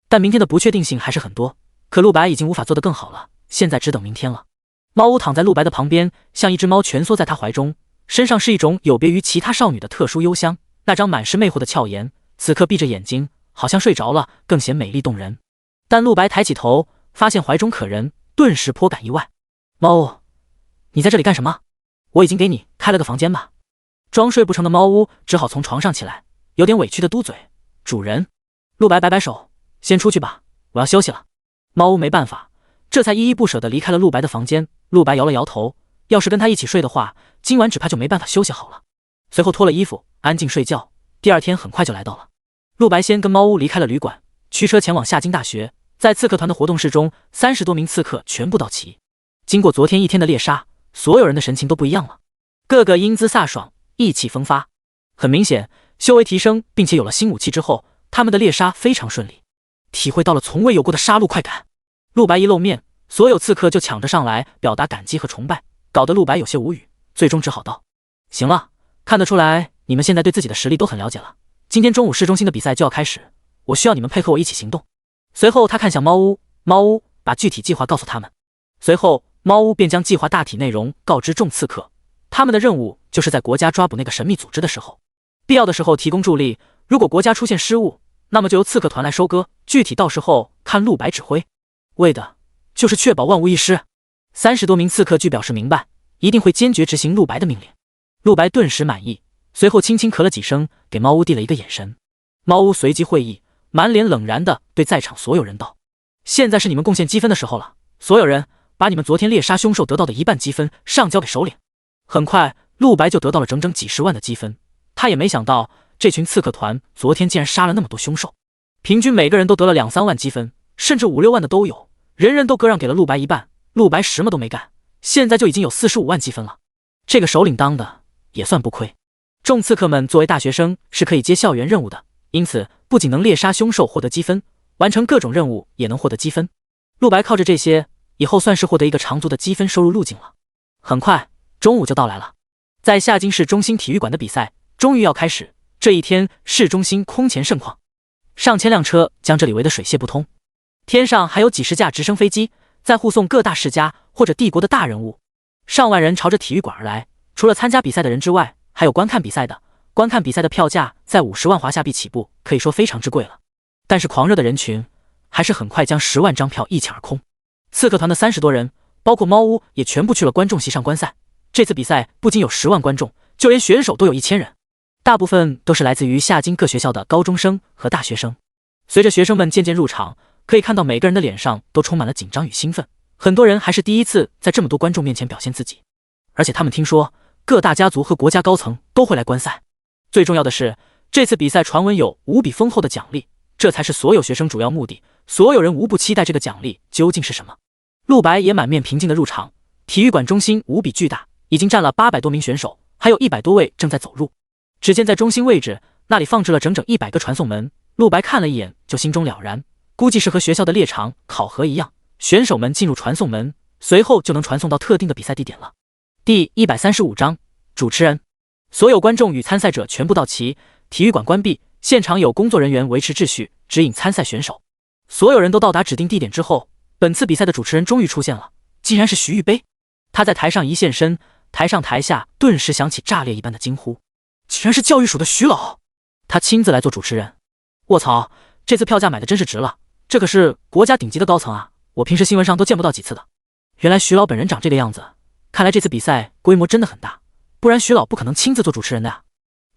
但明天的不确定性还是很多，可陆白已经无法做得更好了，现在只等明天了。猫屋躺在陆白的旁边，像一只猫蜷缩在他怀中，身上是一种有别于其他少女的特殊幽香，那张满是魅惑的俏颜，此刻闭着眼睛，好像睡着了，更显美丽动人。但陆白抬起头，发现怀中可人，顿时颇感意外。猫屋，你在这里干什么？我已经给你开了个房间吧。装睡不成的猫屋只好从床上起来，有点委屈的嘟嘴，主人。陆白摆摆手，先出去吧，我要休息了。猫屋没办法，这才依依不舍地离开了陆白的房间。陆白摇了摇头，要是跟他一起睡的话，今晚只怕就没办法休息好了。随后脱了衣服，安静睡觉。第二天很快就来到了。陆白先跟猫屋离开了旅馆，驱车前往夏京大学。在刺客团的活动室中，30多名刺客全部到齐。经过昨天一天的猎杀，所有人的神情都不一样了，个个英姿飒爽，意气风发。很明显，修为提升并且有了新武器之后，他们的猎杀非常顺利，体会到了从未有过的杀戮快感。陆白一露面，所有刺客就抢着上来表达感激和崇拜，搞得陆白有些无语，最终只好道：行了，看得出来你们现在对自己的实力都很了解了，今天中午市中心的比赛就要开始，我需要你们配合我一起行动。随后他看向猫屋，猫屋把具体计划告诉他们。随后猫屋便将计划大体内容告知众刺客，他们的任务就是在国家抓捕那个神秘组织的时候，必要的时候提供助力，如果国家出现失误，那么就由刺客团来收割，具体到时候看陆白指挥，为的就是确保万无一失。30多名刺客俱表示明白，一定会坚决执行陆白的命令。陆白顿时满意，随后轻轻咳了几声，给猫屋递了一个眼神。猫屋随即会意，满脸冷然地对在场所有人道：现在是你们贡献积分的时候了，所有人把你们昨天猎杀凶兽得到的1半积分上交给首领。很快陆白就得到了整整几10万的积分，他也没想到这群刺客团昨天竟然杀了那么多凶兽，平均每个人都得了2、3万积分，甚至5、6万的都有，人人都割让给了陆白一半。陆白什么都没干，现在就已经有45万积分了，这个首领当的也算不亏。众刺客们作为大学生是可以接校园任务的，因此不仅能猎杀凶兽获得积分，完成各种任务也能获得积分。陆白靠着这些，以后算是获得一个长足的积分收入路径了。很快中午就到来了，在夏京市中心体育馆的比赛终于要开始。这一天市中心空前盛况，上千辆车将这里围得水泄不通，天上还有几十架直升飞机在护送各大世家或者帝国的大人物。上万人朝着体育馆而来，除了参加比赛的人之外，还有观看比赛的。观看比赛的票价在50万华夏币起步，可以说非常之贵了。但是狂热的人群还是很快将10万张票一抢而空。刺客团的30多人，包括猫屋，也全部去了观众席上观赛。这次比赛不仅有10万观众，就连选手都有1000人，大部分都是来自于夏京各学校的高中生和大学生。随着学生们渐渐入场，可以看到每个人的脸上都充满了紧张与兴奋，很多人还是第一次在这么多观众面前表现自己。而且他们听说各大家族和国家高层都会来观赛。最重要的是，这次比赛传闻有无比丰厚的奖励，这才是所有学生主要目的，所有人无不期待这个奖励究竟是什么。陆白也满面平静的入场，体育馆中心无比巨大，已经站了800多名选手，还有100多位正在走入。只见在中心位置那里放置了整整100个传送门，陆白看了一眼就心中了然，估计是和学校的猎场考核一样，选手们进入传送门，随后就能传送到特定的比赛地点了。第135章主持人。所有观众与参赛者全部到齐，体育馆关闭，现场有工作人员维持秩序，指引参赛选手。所有人都到达指定地点之后，本次比赛的主持人终于出现了，竟然是徐玉杯。他在台上一现身，台上台下顿时响起炸裂一般的惊呼，竟然是教育署的徐老，他亲自来做主持人。卧槽，这次票价买的真是值了，这可是国家顶级的高层啊，我平时新闻上都见不到几次的。原来徐老本人长这个样子，看来这次比赛规模真的很大，不然徐老不可能亲自做主持人的啊。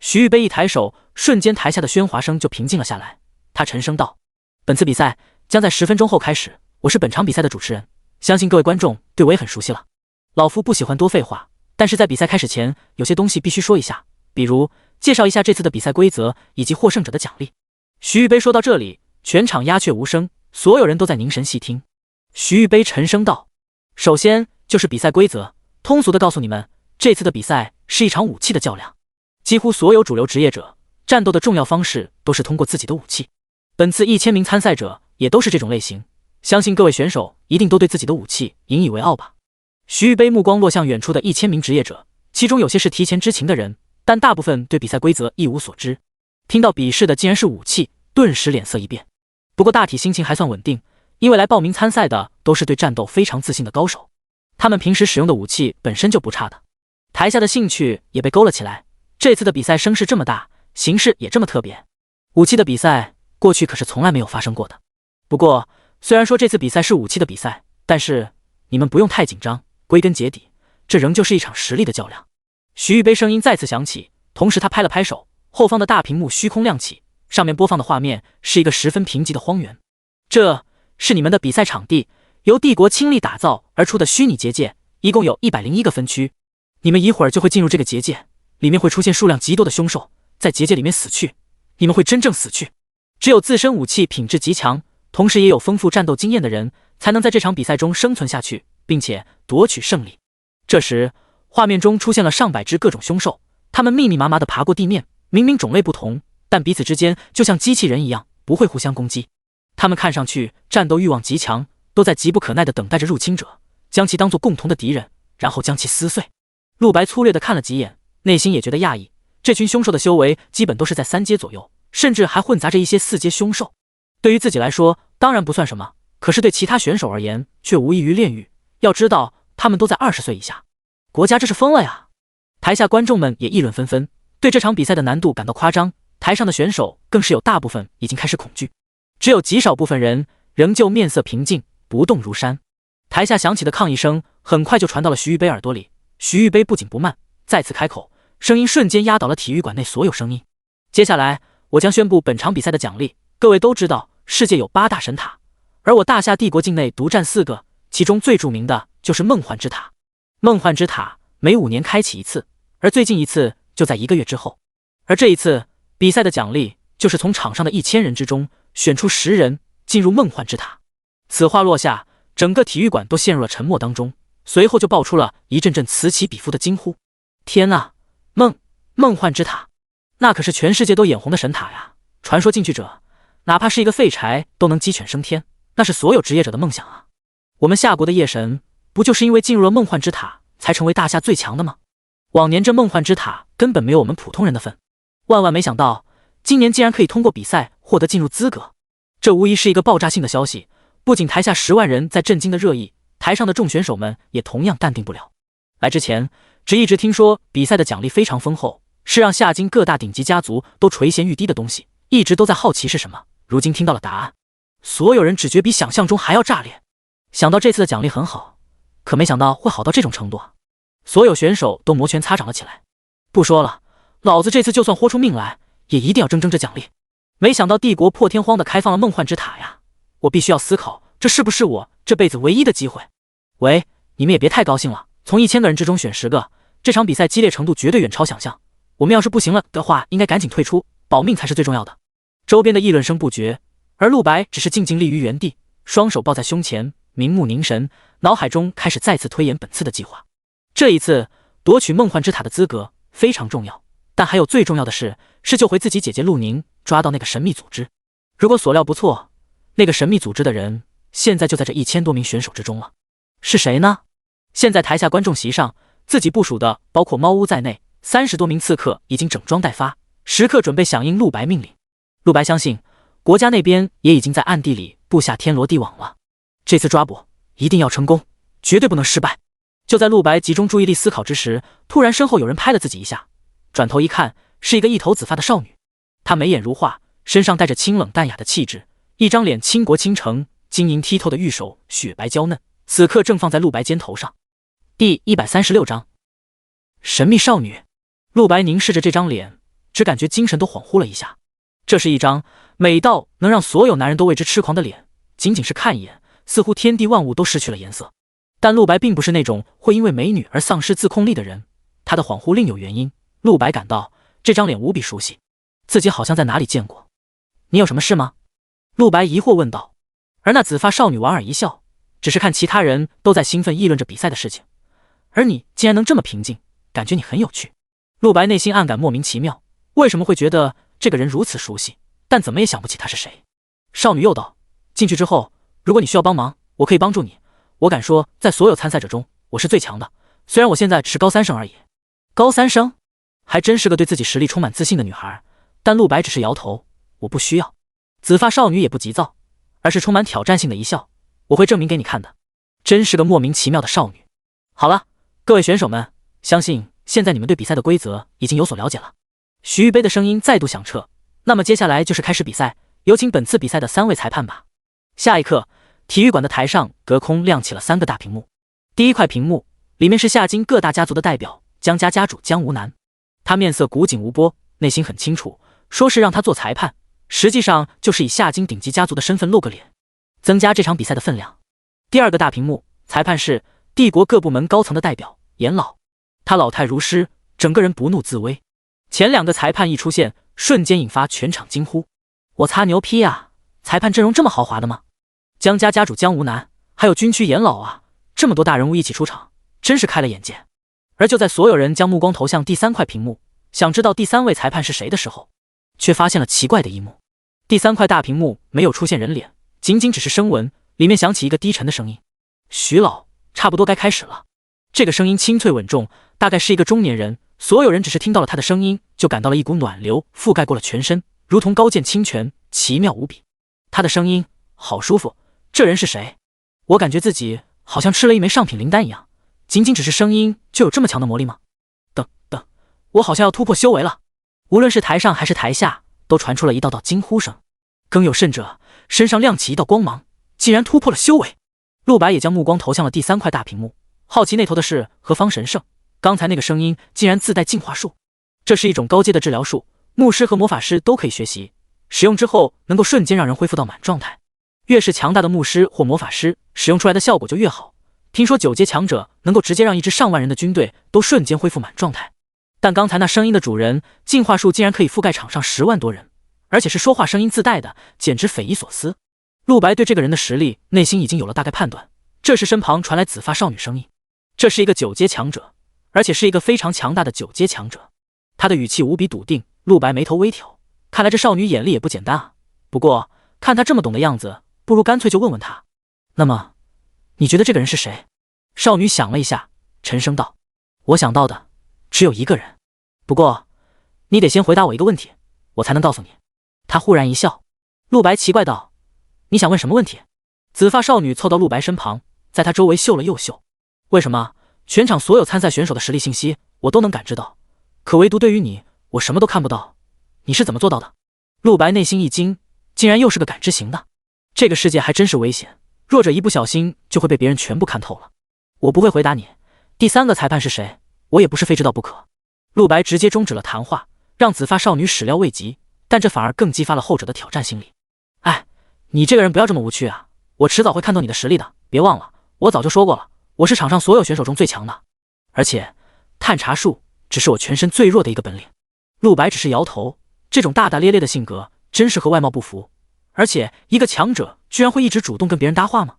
徐玉杯一抬手，瞬间台下的喧哗声就平静了下来。他沉声道：本次比赛将在10分钟后开始，我是本场比赛的主持人，相信各位观众对我也很熟悉了。老夫不喜欢多废话，但是在比赛开始前，有些东西必须说一下，比如介绍一下这次的比赛规则以及获胜者的奖励。徐玉杯说到这里，全场鸦雀无声，所有人都在凝神细听。徐玉杯沉声道：首先就是比赛规则，通俗的告诉你们，这次的比赛是一场武器的较量。几乎所有主流职业者战斗的重要方式都是通过自己的武器。本次1000名参赛者也都是这种类型，相信各位选手一定都对自己的武器引以为傲吧。徐玉杯目光落向远处的1000名职业者，其中有些是提前知情的人，但大部分对比赛规则一无所知。听到比试的竟然是武器，顿时脸色一变。不过大体心情还算稳定，因为来报名参赛的都是对战斗非常自信的高手，他们平时使用的武器本身就不差的。台下的兴趣也被勾了起来，这次的比赛声势这么大，形势也这么特别，武器的比赛过去可是从来没有发生过的。不过虽然说这次比赛是武器的比赛，但是你们不用太紧张，归根结底这仍旧是一场实力的较量。徐玉杯声音再次响起，同时他拍了拍手，后方的大屏幕虚空亮起，上面播放的画面是一个十分贫瘠的荒原。这是你们的比赛场地，由帝国倾力打造而出的虚拟结界，一共有101个分区。你们一会儿就会进入这个结界，里面会出现数量极多的凶兽，在结界里面死去，你们会真正死去。只有自身武器品质极强，同时也有丰富战斗经验的人，才能在这场比赛中生存下去，并且夺取胜利。这时画面中出现了上百只各种凶兽，它们密密麻麻地爬过地面，明明种类不同，但彼此之间就像机器人一样，不会互相攻击。他们看上去战斗欲望极强，都在急不可耐地等待着入侵者，将其当作共同的敌人，然后将其撕碎。陆白粗略地看了几眼，内心也觉得讶异，这群凶兽的修为基本都是在3阶左右，甚至还混杂着一些4阶凶兽。对于自己来说当然不算什么，可是对其他选手而言却无异于炼狱。要知道他们都在20岁以下，国家这是疯了呀！台下观众们也议论纷纷，对这场比赛的难度感到夸张，台上的选手更是有大部分已经开始恐惧，只有极少部分人仍旧面色平静，不动如山。台下响起的抗议声很快就传到了徐玉杯耳朵里，徐玉杯不紧不慢，再次开口，声音瞬间压倒了体育馆内所有声音。接下来我将宣布本场比赛的奖励。各位都知道世界有8大神塔，而我大夏帝国境内独占4个，其中最著名的就是梦幻之塔。梦幻之塔每5年开启一次，而最近一次就在1个月之后。而这一次比赛的奖励就是从场上的1000人之中选出10人进入梦幻之塔。此话落下，整个体育馆都陷入了沉默当中，随后就爆出了一阵阵此起彼伏的惊呼。天啊，梦幻之塔，那可是全世界都眼红的神塔呀！传说进去者，哪怕是一个废柴都能鸡犬升天，那是所有职业者的梦想啊！我们夏国的夜神不就是因为进入了梦幻之塔才成为大夏最强的吗？往年这梦幻之塔根本没有我们普通人的份，万万没想到今年竟然可以通过比赛获得进入资格，这无疑是一个爆炸性的消息。不仅台下10万人在震惊的热议，台上的众选手们也同样淡定不了。来之前只一直听说比赛的奖励非常丰厚，是让夏京各大顶级家族都垂涎欲滴的东西，一直都在好奇是什么。如今听到了答案，所有人只觉比想象中还要炸裂。想到这次的奖励很好，可没想到会好到这种程度啊！所有选手都摩拳擦掌了起来。不说了，老子这次就算豁出命来，也一定要争这奖励。没想到帝国破天荒地开放了梦幻之塔呀！我必须要思考，这是不是我这辈子唯一的机会？喂，你们也别太高兴了，从1000个人之中选10个，这场比赛激烈程度绝对远超想象。我们要是不行了的话，应该赶紧退出，保命才是最重要的。周边的议论声不绝，而陆白只是静静立于原地，双手抱在胸前，明目凝神，脑海中开始再次推演本次的计划。这一次夺取梦幻之塔的资格非常重要，但还有最重要的是救回自己姐姐陆宁，抓到那个神秘组织。如果所料不错，那个神秘组织的人现在就在这1000多名选手之中了。是谁呢？现在台下观众席上，自己部署的包括猫屋在内30多名刺客已经整装待发，时刻准备响应陆白命令。陆白相信国家那边也已经在暗地里布下天罗地网了，这次抓捕一定要成功，绝对不能失败。就在陆白集中注意力思考之时，突然身后有人拍了自己一下，转头一看，是一个一头紫发的少女。她眉眼如画，身上带着清冷淡雅的气质，一张脸倾国倾城，晶莹剔透的玉手雪白娇嫩，此刻正放在陆白肩头上。第136章神秘少女。陆白凝视着这张脸，只感觉精神都恍惚了一下。这是一张美到能让所有男人都为之痴狂的脸，仅仅是看一眼，似乎天地万物都失去了颜色。但陆白并不是那种会因为美女而丧失自控力的人，他的恍惚另有原因。陆白感到这张脸无比熟悉，自己好像在哪里见过。你有什么事吗？陆白疑惑问道。而那紫发少女莞尔一笑，只是看其他人都在兴奋议论着比赛的事情，而你竟然能这么平静，感觉你很有趣。陆白内心暗感莫名其妙，为什么会觉得这个人如此熟悉，但怎么也想不起他是谁。少女又道：进去之后，如果你需要帮忙，我可以帮助你。我敢说，在所有参赛者中，我是最强的，虽然我现在只是高3生而已。高3生？还真是个对自己实力充满自信的女孩，但陆白只是摇头，我不需要。紫发少女也不急躁，而是充满挑战性的一笑，我会证明给你看的。真是个莫名其妙的少女。好了，各位选手们，相信现在你们对比赛的规则已经有所了解了。徐玉杯的声音再度响彻，那么接下来就是开始比赛，有请本次比赛的3位裁判吧。下一刻，体育馆的台上隔空亮起了3个大屏幕。第一块屏幕里面是夏金各大家族的代表江家家主江无南，他面色古井无波，内心很清楚，说是让他做裁判，实际上就是以夏金顶级家族的身份露个脸，增加这场比赛的分量。第二个大屏幕，裁判是帝国各部门高层的代表严老，他老态如诗，整个人不怒自威。前2个裁判一出现，瞬间引发全场惊呼。我擦牛批啊，裁判阵容这么豪华的吗？江家家主江无南，还有军区严老啊，这么多大人物一起出场，真是开了眼界。而就在所有人将目光投向第3块屏幕，想知道第3位裁判是谁的时候，却发现了奇怪的一幕。第3块大屏幕没有出现人脸，仅仅只是声纹，里面响起一个低沉的声音：徐老，差不多该开始了。这个声音清脆稳重，大概是一个中年人，所有人只是听到了他的声音，就感到了一股暖流覆盖过了全身，如同高剑清泉，奇妙无比。他的声音好舒服，这人是谁？我感觉自己好像吃了一枚上品灵丹一样，仅仅只是声音就有这么强的魔力吗？等，我好像要突破修为了。无论是台上还是台下，都传出了一道道惊呼声。更有甚者，身上亮起一道光芒，竟然突破了修为。陆白也将目光投向了第3块大屏幕，好奇那头的是何方神圣。刚才那个声音竟然自带净化术，这是一种高阶的治疗术，牧师和魔法师都可以学习，使用之后能够瞬间让人恢复到满状态。越是强大的牧师或魔法师，使用出来的效果就越好。听说9阶强者能够直接让一支上万人的军队都瞬间恢复满状态。但刚才那声音的主人，净化术竟然可以覆盖场上10万多人，而且是说话声音自带的，简直匪夷所思。陆白对这个人的实力内心已经有了大概判断，这时身旁传来紫发少女声音，这是一个9阶强者，而且是一个非常强大的9阶强者。他的语气无比笃定，陆白眉头微挑，看来这少女眼力也不简单啊。不过看她这么懂的样子，不如干脆就问问她。那么你觉得这个人是谁？少女想了一下，沉声道：我想到的只有一个人，不过你得先回答我一个问题，我才能告诉你。她忽然一笑。陆白奇怪道：你想问什么问题？紫发少女凑到陆白身旁，在他周围嗅了又嗅。为什么全场所有参赛选手的实力信息我都能感知到，可唯独对于你，我什么都看不到，你是怎么做到的？陆白内心一惊，竟然又是个感知型的，这个世界还真是危险，弱者一不小心就会被别人全部看透了。我不会回答你，第3个裁判是谁，我也不是非知道不可。陆白直接终止了谈话，让紫发少女始料未及，但这反而更激发了后者的挑战心理。哎，你这个人不要这么无趣啊，我迟早会看透你的实力的，别忘了，我早就说过了，我是场上所有选手中最强的，而且探查术只是我全身最弱的一个本领。陆白只是摇头，这种大大咧咧的性格真是和外貌不符，而且一个强者居然会一直主动跟别人搭话吗？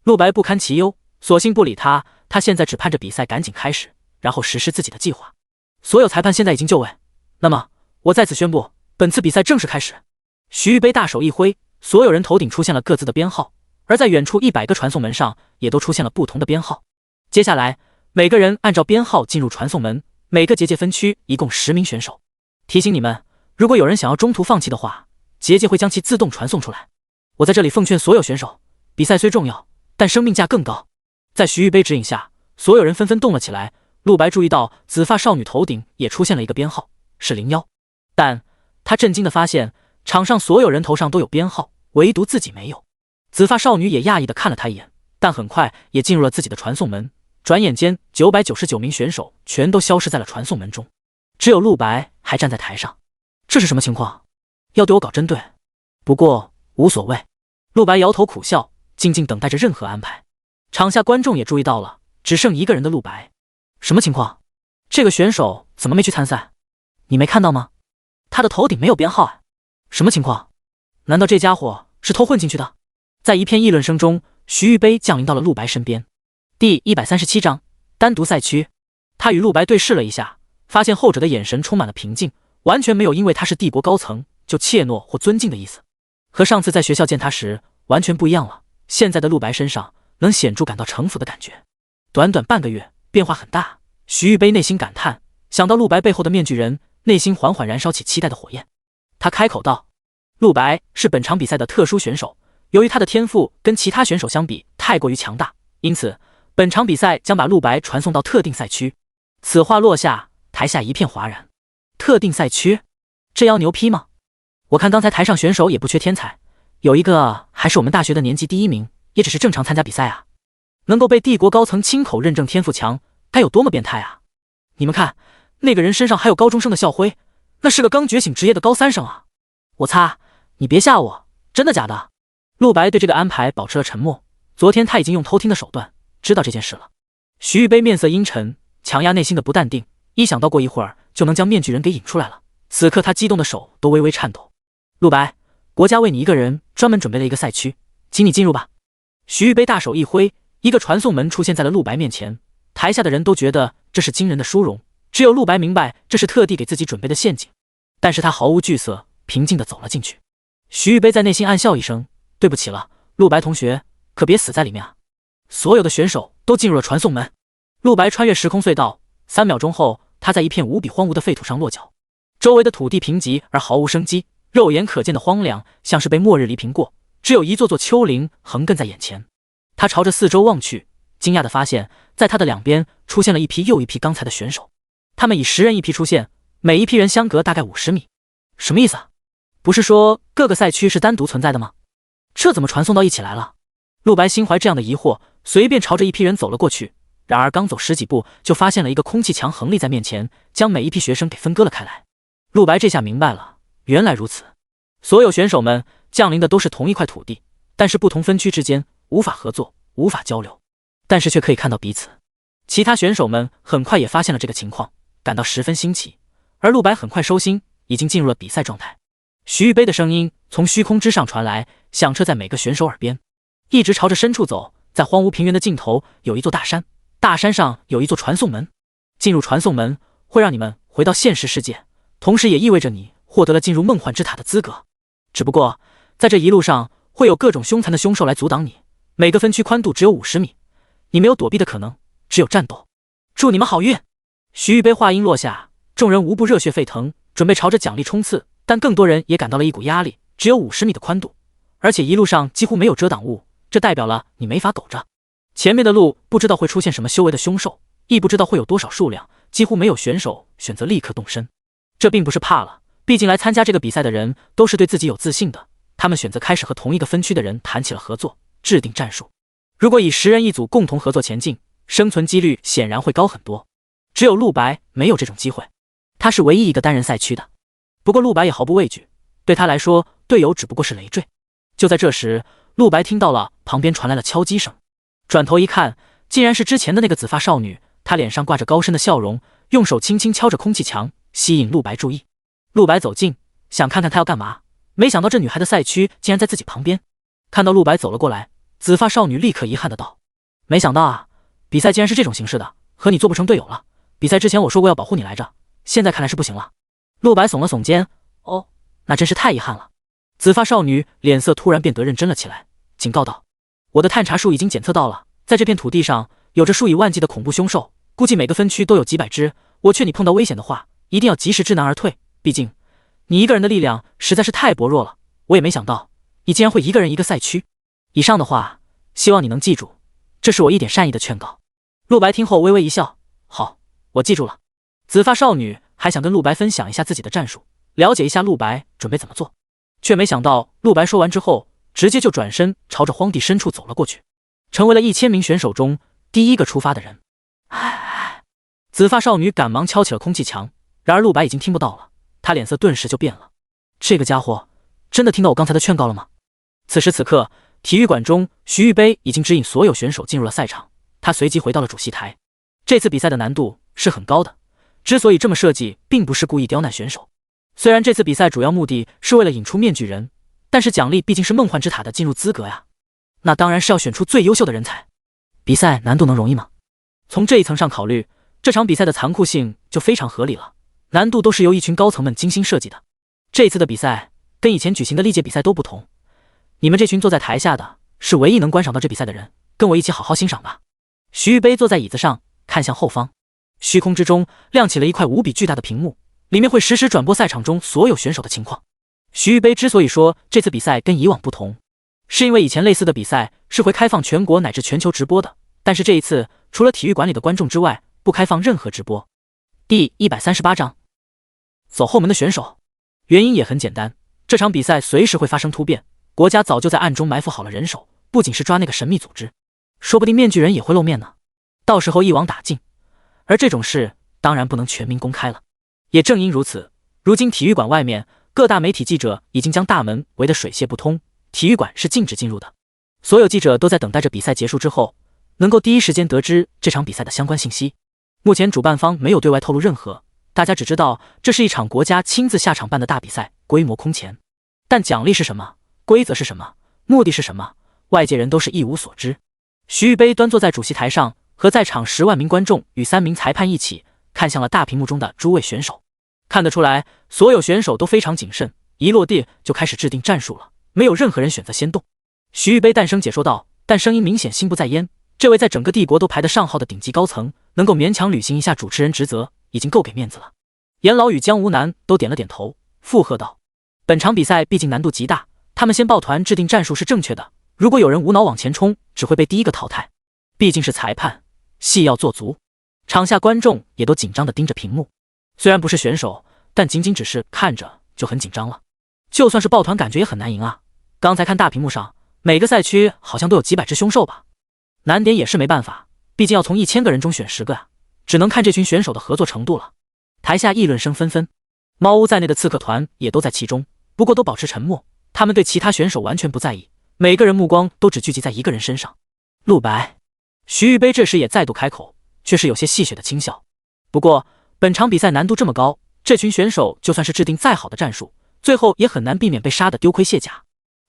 陆白不堪其忧，索性不理他，他现在只盼着比赛赶紧开始，然后实施自己的计划。所有裁判现在已经就位，那么我在此宣布，本次比赛正式开始。徐玉杯大手一挥，所有人头顶出现了各自的编号，而在远处100个传送门上也都出现了不同的编号。接下来每个人按照编号进入传送门，每个结界分区一共10名选手。提醒你们，如果有人想要中途放弃的话，结界会将其自动传送出来。我在这里奉劝所有选手，比赛虽重要，但生命价更高。在徐玉杯指引下，所有人纷纷动了起来。陆白注意到紫发少女头顶也出现了一个编号，是01，但他震惊地发现场上所有人头上都有编号，唯独自己没有。紫发少女也讶异地看了他一眼，但很快也进入了自己的传送门。转眼间999名选手全都消失在了传送门中，只有陆白还站在台上。这是什么情况？要对我搞针对？不过无所谓。陆白摇头苦笑，静静等待着任何安排。场下观众也注意到了只剩一个人的陆白。什么情况？这个选手怎么没去参赛？你没看到吗？他的头顶没有编号啊！什么情况？难道这家伙是偷混进去的？在一片议论声中，徐玉杯降临到了陆白身边。第137章单独赛区。他与陆白对视了一下，发现后者的眼神充满了平静，完全没有因为他是帝国高层就怯懦或尊敬的意思。和上次在学校见他时完全不一样了，现在的陆白身上能显著感到城府的感觉。短短半个月，变化很大。徐玉杯内心感叹，想到陆白背后的面具人，内心缓缓燃烧起期待的火焰。他开口道：“陆白是本场比赛的特殊选手，由于他的天赋跟其他选手相比太过于强大，因此本场比赛将把陆白传送到特定赛区。”此话落下，台下一片哗然。特定赛区，这要牛批吗？我看刚才台上选手也不缺天才，有一个还是我们大学的年级第1名，也只是正常参加比赛啊。能够被帝国高层亲口认证天赋强，该有多么变态啊！你们看，那个人身上还有高中生的校徽，那是个刚觉醒职业的高3生啊！我擦，你别吓我，真的假的？陆白对这个安排保持了沉默，昨天他已经用偷听的手段知道这件事了。徐玉杯面色阴沉，强压内心的不淡定，一想到过一会儿就能将面具人给引出来了，此刻他激动的手都微微颤抖。陆白，国家为你一个人专门准备了一个赛区，请你进入吧。徐玉杯大手一挥，一个传送门出现在了陆白面前，台下的人都觉得这是惊人的殊荣，只有陆白明白这是特地给自己准备的陷阱，但是他毫无惧色，平静地走了进去。徐玉杯在内心暗笑一声，对不起了，陆白同学，可别死在里面啊！所有的选手都进入了传送门。陆白穿越时空隧道，3秒钟后，他在一片无比荒芜的废土上落脚，周围的土地贫瘠而毫无生机，肉眼可见的荒凉，像是被末日黎平过，只有一座座丘陵横亘在眼前。他朝着四周望去，惊讶地发现，在他的两边出现了一批又一批刚才的选手，他们以10人一批出现，每一批人相隔大概50米。什么意思啊？不是说各个赛区是单独存在的吗？这怎么传送到一起来了？陆白心怀这样的疑惑，随便朝着一批人走了过去。然而刚走10几步，就发现了一个空气墙横立在面前，将每一批学生给分割了开来。陆白这下明白了，原来如此。所有选手们降临的都是同一块土地，但是不同分区之间无法合作，无法交流，但是却可以看到彼此。其他选手们很快也发现了这个情况，感到十分新奇。而陆白很快收心，已经进入了比赛状态。徐玉杯的声音从虚空之上传来，响彻在每个选手耳边。一直朝着深处走，在荒芜平原的尽头有一座大山，大山上有一座传送门。进入传送门会让你们回到现实世界，同时也意味着你获得了进入梦幻之塔的资格。只不过在这一路上会有各种凶残的凶兽来阻挡你，每个分区宽度只有50米，你没有躲避的可能，只有战斗。祝你们好运！徐玉杯话音落下，众人无不热血沸腾，准备朝着奖励冲刺，但更多人也感到了一股压力。只有50米的宽度，而且一路上几乎没有遮挡物，这代表了你没法苟着。前面的路不知道会出现什么修为的凶兽，亦不知道会有多少数量，几乎没有选手选择立刻动身。这并不是怕了，毕竟来参加这个比赛的人都是对自己有自信的，他们选择开始和同一个分区的人谈起了合作，制定战术。如果以10人一组共同合作前进，生存几率显然会高很多。只有陆白没有这种机会，他是唯一一个单人赛区的。不过陆白也毫不畏惧，对他来说，队友只不过是累赘。就在这时，陆白听到了旁边传来了敲击声，转头一看，竟然是之前的那个紫发少女，她脸上挂着高深的笑容，用手轻轻敲着空气墙，吸引陆白注意。陆白走近，想看看她要干嘛，没想到这女孩的赛区竟然在自己旁边。看到陆白走了过来，紫发少女立刻遗憾的道：“没想到啊，比赛竟然是这种形式的，和你做不成队友了。比赛之前我说过要保护你来着，现在看来是不行了。”陆白耸了耸肩：“哦，那真是太遗憾了。”紫发少女脸色突然变得认真了起来，警告道：“我的探查术已经检测到了，在这片土地上有着数以万计的恐怖凶兽，估计每个分区都有几百只。我劝你碰到危险的话，一定要及时知难而退，毕竟你一个人的力量实在是太薄弱了。我也没想到你竟然会一个人一个赛区。以上的话，希望你能记住，这是我一点善意的劝告。”陆白听后微微一笑：“好，我记住了。”紫发少女还想跟陆白分享一下自己的战术，了解一下陆白准备怎么做，却没想到陆白说完之后，直接就转身朝着荒地深处走了过去，成为了1000名选手中第一个出发的人。紫发少女赶忙敲起了空气墙，然而陆白已经听不到了，他脸色顿时就变了。这个家伙真的听到我刚才的劝告了吗？此时此刻，体育馆中，徐玉杯已经指引所有选手进入了赛场，他随即回到了主席台。这次比赛的难度是很高的，之所以这么设计，并不是故意刁难选手。虽然这次比赛主要目的是为了引出面具人，但是奖励毕竟是梦幻之塔的进入资格呀。那当然是要选出最优秀的人才。比赛难度能容易吗？从这一层上考虑，这场比赛的残酷性就非常合理了。难度都是由一群高层们精心设计的。这次的比赛跟以前举行的历届比赛都不同，你们这群坐在台下的是唯一能观赏到这比赛的人，跟我一起好好欣赏吧。徐玉杯坐在椅子上，看向后方，虚空之中亮起了一块无比巨大的屏幕，里面会实时转播赛场中所有选手的情况。徐玉杯之所以说这次比赛跟以往不同，是因为以前类似的比赛是会开放全国乃至全球直播的，但是这一次除了体育馆里的观众之外，不开放任何直播。第138章，走后门的选手。原因也很简单，这场比赛随时会发生突变，国家早就在暗中埋伏好了人手，不仅是抓那个神秘组织，说不定面具人也会露面呢，到时候一网打尽。而这种事当然不能全民公开了。也正因如此，如今体育馆外面各大媒体记者已经将大门围得水泄不通，体育馆是禁止进入的。所有记者都在等待着比赛结束之后，能够第一时间得知这场比赛的相关信息。目前主办方没有对外透露任何，大家只知道这是一场国家亲自下场办的大比赛，规模空前。但奖励是什么，规则是什么，目的是什么，外界人都是一无所知。徐玉杯端坐在主席台上，和在场10万名观众与3名裁判一起看向了大屏幕中的诸位选手。看得出来，所有选手都非常谨慎，一落地就开始制定战术了，没有任何人选择先动。徐玉杯淡声解说道，但声音明显心不在焉。这位在整个帝国都排得上号的顶级高层，能够勉强履行一下主持人职责，已经够给面子了。严老与江无南都点了点头，附和道：本场比赛毕竟难度极大，他们先抱团制定战术是正确的，如果有人无脑往前冲，只会被第一个淘汰。毕竟是裁判，戏要做足。场下观众也都紧张地盯着屏幕，虽然不是选手，但仅仅只是看着就很紧张了。就算是抱团，感觉也很难赢啊。刚才看大屏幕上，每个赛区好像都有几百只凶兽吧。难点也是没办法，毕竟要从1000个人中选10个啊，只能看这群选手的合作程度了。台下议论声纷纷，猫屋在内的刺客团也都在其中，不过都保持沉默，他们对其他选手完全不在意，每个人目光都只聚集在一个人身上。陆白。徐玉杯这时也再度开口，却是有些戏谑的轻笑。不过本场比赛难度这么高，这群选手就算是制定再好的战术，最后也很难避免被杀得丢盔卸甲。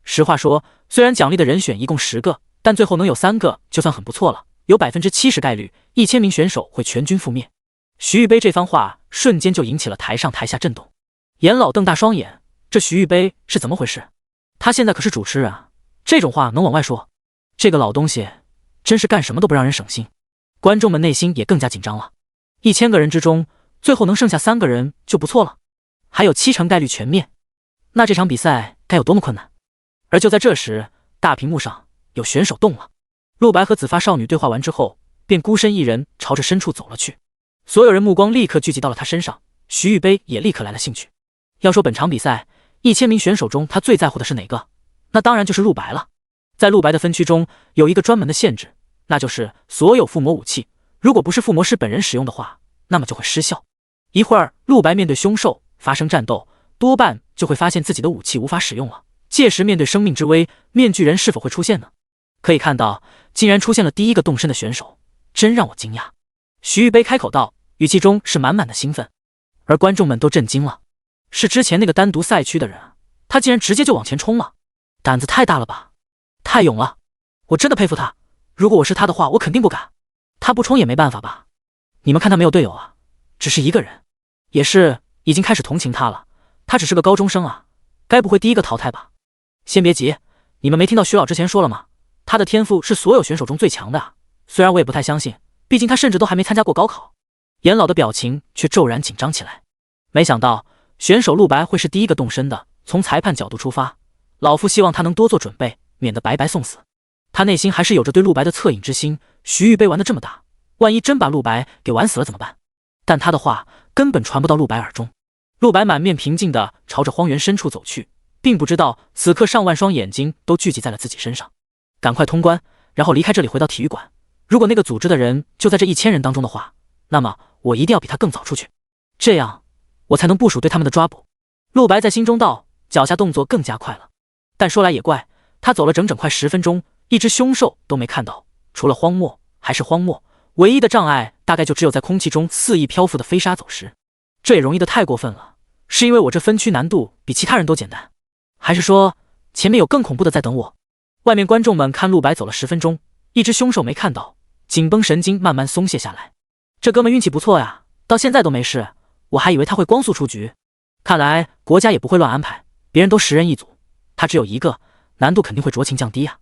实话说，虽然奖励的人选一共10个，但最后能有3个就算很不错了，有70%概率1000名选手会全军覆灭。徐玉杯这番话瞬间就引起了台上台下震动。严老瞪大双眼，这徐玉杯是怎么回事？他现在可是主持人啊，这种话能往外说？这个老东西真是干什么都不让人省心。观众们内心也更加紧张了，1000个人之中最后能剩下3个人就不错了，还有70%概率全灭，那这场比赛该有多么困难？而就在这时，大屏幕上有选手动了。陆白和紫发少女对话完之后，便孤身一人朝着深处走了去。所有人目光立刻聚集到了他身上，徐玉杯也立刻来了兴趣。要说本场比赛1000名选手中，他最在乎的是哪个？那当然就是陆白了。在陆白的分区中有一个专门的限制，那就是所有附魔武器，如果不是附魔师本人使用的话，那么就会失效。一会儿陆白面对凶兽发生战斗，多半就会发现自己的武器无法使用了，届时面对生命之危，面具人是否会出现呢？可以看到，竟然出现了第一个动身的选手，真让我惊讶。徐玉杯开口道，语气中是满满的兴奋，而观众们都震惊了。是之前那个单独赛区的人啊，他竟然直接就往前冲了，胆子太大了吧，太勇了，我真的佩服他。如果我是他的话，我肯定不敢。他不冲也没办法吧？你们看他没有队友啊，只是一个人，也是已经开始同情他了。他只是个高中生啊，该不会第一个淘汰吧？先别急，你们没听到徐老之前说了吗？他的天赋是所有选手中最强的啊。虽然我也不太相信，毕竟他甚至都还没参加过高考。严老的表情却骤然紧张起来。没想到选手陆白会是第一个动身的，从裁判角度出发，老夫希望他能多做准备，免得白白送死。他内心还是有着对陆白的恻隐之心，徐玉杯玩得这么大，万一真把陆白给玩死了怎么办？但他的话根本传不到陆白耳中。陆白满面平静地朝着荒原深处走去，并不知道此刻上万双眼睛都聚集在了自己身上。赶快通关，然后离开这里回到体育馆。如果那个组织的人就在这1000人当中的话，那么我一定要比他更早出去，这样我才能部署对他们的抓捕。陆白在心中道，脚下动作更加快了。但说来也怪，他走了整整快10分钟，一只凶兽都没看到，除了荒漠还是荒漠，唯一的障碍大概就只有在空气中肆意漂浮的飞沙走石。这也容易的太过分了，是因为我这分区难度比其他人都简单，还是说前面有更恐怖的在等我？外面观众们看陆白走了10分钟，一只凶兽没看到，紧绷神经慢慢松懈下来。这哥们运气不错呀，到现在都没事，我还以为他会光速出局。看来国家也不会乱安排，别人都10人一组，他只有一个，难度肯定会酌情降低啊。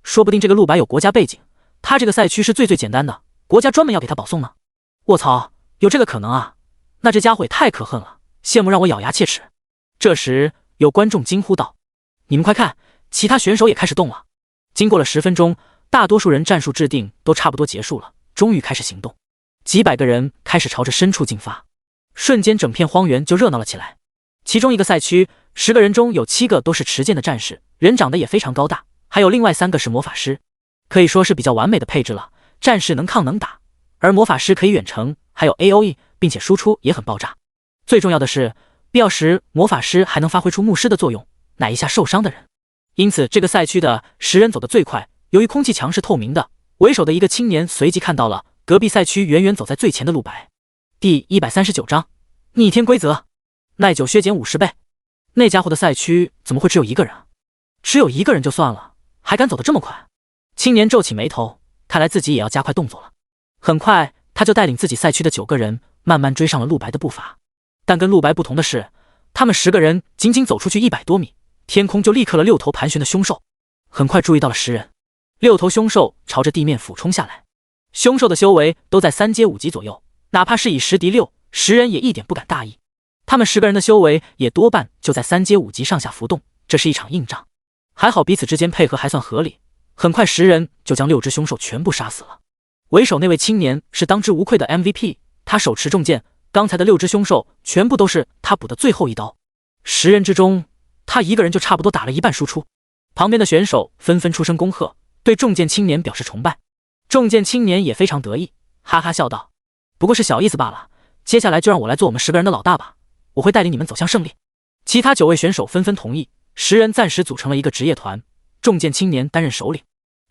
说不定这个陆白有国家背景，他这个赛区是最简单的，国家专门要给他保送呢。卧槽，有这个可能啊？那这家伙也太可恨了，羡慕让我咬牙切齿。这时有观众惊呼道：“你们快看，其他选手也开始动了！”经过了10分钟，大多数人战术制定都差不多结束了，终于开始行动。几百个人开始朝着深处进发，瞬间整片荒原就热闹了起来。其中一个赛区10个人中有7个都是持剑的战士，人长得也非常高大，还有另外3个是魔法师，可以说是比较完美的配置了。战士能抗能打，而魔法师可以远程，还有 AOE， 并且输出也很爆炸。最重要的是，必要时魔法师还能发挥出牧师的作用，奶一下受伤的人。因此这个赛区的10人走得最快。由于空气墙是透明的，为首的一个青年随即看到了隔壁赛区远远走在最前的陆白。第139章逆天规则，耐久削减50倍。那家伙的赛区怎么会只有1个人啊？只有1个人就算了，还敢走得这么快？青年皱起眉头，看来自己也要加快动作了。很快他就带领自己赛区的9个人慢慢追上了陆白的步伐。但跟陆白不同的是，他们10个人仅仅走出去100多米，天空就立刻了6头盘旋的凶兽。很快注意到了10人，6头凶兽朝着地面俯冲下来。凶兽的修为都在3阶5级左右，哪怕是以10敌6，10人也一点不敢大意。他们10个人的修为也多半就在3阶5级上下浮动，这是一场硬仗。还好彼此之间配合还算合理，很快10人就将6只凶兽全部杀死了。为首那位青年是当之无愧的 MVP， 他手持重剑，刚才的6只凶兽全部都是他补的最后一刀。10人之中，他一个人就差不多打了一半输出。旁边的选手纷纷出声恭贺，对重剑青年表示崇拜。重剑青年也非常得意，哈哈笑道：“不过是小意思罢了，接下来就让我来做我们10个人的老大吧，我会带领你们走向胜利。”其他9位选手纷纷同意，10人暂时组成了一个职业团，重剑青年担任首领。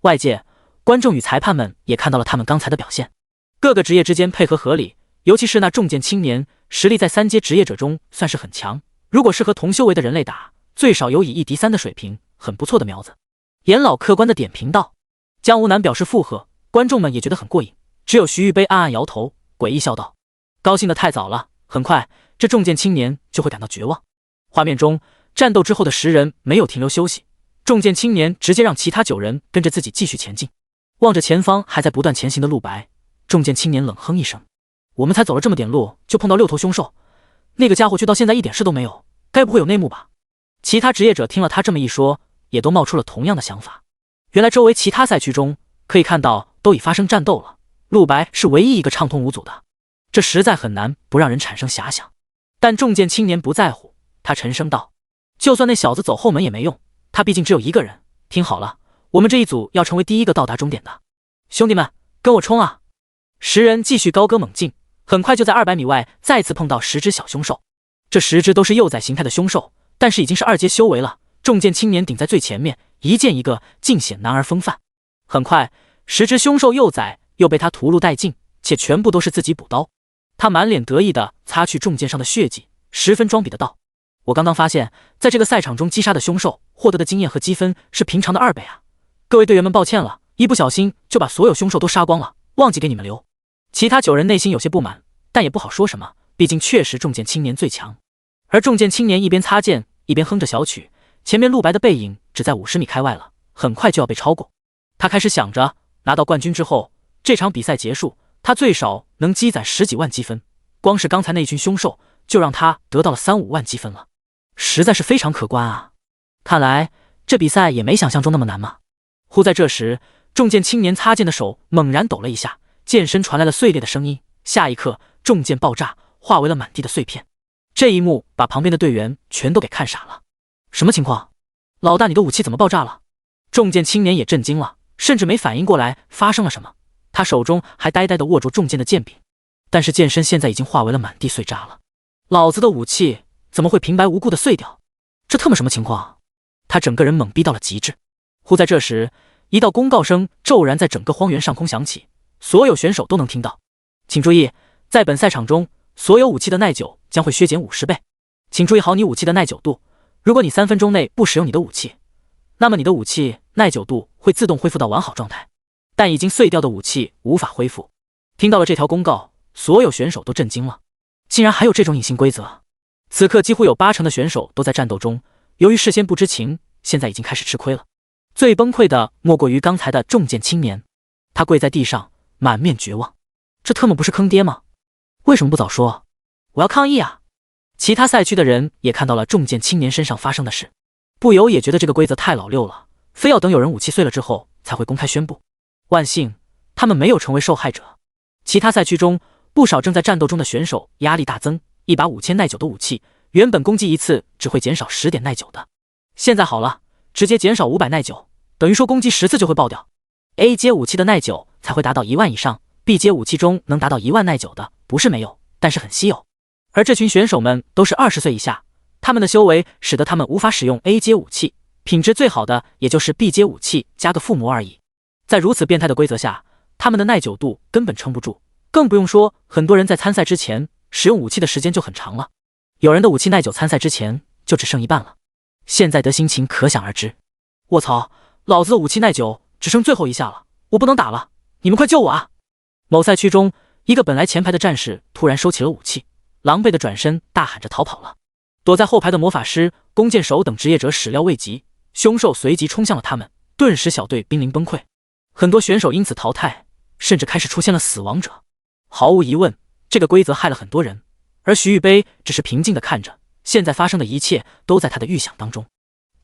外界观众与裁判们也看到了他们刚才的表现，各个职业之间配合合理，尤其是那重剑青年，实力在3阶职业者中算是很强，如果是和同修为的人类打，最少有以1敌3的水平，很不错的苗子。严老客观的点评道。江无南表示附和，观众们也觉得很过瘾，只有徐玉杯暗暗摇头，诡异笑道：“高兴的太早了，很快这重剑青年就会感到绝望。”画面中战斗之后的10人没有停留休息，重剑青年直接让其他9人跟着自己继续前进。望着前方还在不断前行的陆白，重剑青年冷哼一声：“我们才走了这么点路，就碰到6头凶兽，那个家伙却到现在一点事都没有，该不会有内幕吧？”其他职业者听了他这么一说，也都冒出了同样的想法。原来周围其他赛区中可以看到都已发生战斗了，陆白是唯一一个畅通无阻的，这实在很难不让人产生遐想。但重剑青年不在乎，他沉声道：“就算那小子走后门也没用，他毕竟只有1个人。听好了，我们这一组要成为第一个到达终点的，兄弟们，跟我冲啊！”10人继续高歌猛进，很快就在200米外再次碰到10只小凶兽。这10只都是幼崽形态的凶兽，但是已经是2阶修为了。重剑青年顶在最前面，一剑一个，尽显男儿风范。很快10只凶兽幼崽又被他屠戮殆尽，且全部都是自己补刀。他满脸得意地擦去重剑上的血迹，十分装逼的道：“我刚刚发现，在这个赛场中击杀的凶兽获得的经验和积分是平常的2倍啊！各位队员们，抱歉了，一不小心就把所有凶兽都杀光了，忘记给你们留。”其他9人内心有些不满，但也不好说什么，毕竟确实重剑青年最强。而重剑青年一边擦剑一边哼着小曲，前面陆白的背影只在50米开外了，很快就要被超过。他开始想着，拿到冠军之后，这场比赛结束，他最少能积攒10几万积分，光是刚才那群凶兽就让他得到了3、5万积分了，实在是非常可观啊！看来这比赛也没想象中那么难嘛。忽在这时，重剑青年擦剑的手猛然抖了一下，剑身传来了碎裂的声音，下一刻重剑爆炸，化为了满地的碎片。这一幕把旁边的队员全都给看傻了。什么情况？老大，你的武器怎么爆炸了？重剑青年也震惊了，甚至没反应过来发生了什么。他手中还呆呆地握住重剑的剑柄，但是剑身现在已经化为了满地碎渣了。老子的武器怎么会平白无故的碎掉？这特么什么情况？他整个人懵逼到了极致。忽在这时，一道公告声骤然在整个荒原上空响起，所有选手都能听到。请注意，在本赛场中，所有武器的耐久将会削减50倍。请注意好你武器的耐久度，如果你3分钟内不使用你的武器，那么你的武器耐久度会自动恢复到完好状态，但已经碎掉的武器无法恢复。听到了这条公告，所有选手都震惊了，竟然还有这种隐性规则。此刻几乎有80%的选手都在战斗中，由于事先不知情，现在已经开始吃亏了。最崩溃的莫过于刚才的重剑青年，他跪在地上，满面绝望。这特么不是坑爹吗？为什么不早说？我要抗议啊！其他赛区的人也看到了重剑青年身上发生的事，不由也觉得这个规则太老溜了，非要等有人武器碎了之后才会公开宣布。万幸，他们没有成为受害者。其他赛区中，不少正在战斗中的选手压力大增，一把5000耐久的武器，原本攻击一次只会减少10点耐久的，现在好了，直接减少500耐久，等于说攻击10次就会爆掉。A 阶武器的耐久才会达到1万以上 ，B 阶武器中能达到1万耐久的不是没有，但是很稀有。而这群选手们都是20岁以下，他们的修为使得他们无法使用 A 阶武器，品质最好的也就是 B 阶武器加个附魔而已。在如此变态的规则下，他们的耐久度根本撑不住，更不用说很多人在参赛之前使用武器的时间就很长了，有人的武器耐久参赛之前就只剩一半了，现在的心情可想而知。卧槽，老子的武器耐久只剩最后一下了，我不能打了，你们快救我啊！某赛区中，一个本来前排的战士突然收起了武器，狼狈的转身大喊着逃跑了。躲在后排的魔法师、弓箭手等职业者始料未及，凶兽随即冲向了他们，顿时小队濒临崩溃，很多选手因此淘汰，甚至开始出现了死亡者。毫无疑问，这个规则害了很多人，而徐玉杯只是平静地看着，现在发生的一切都在他的预想当中。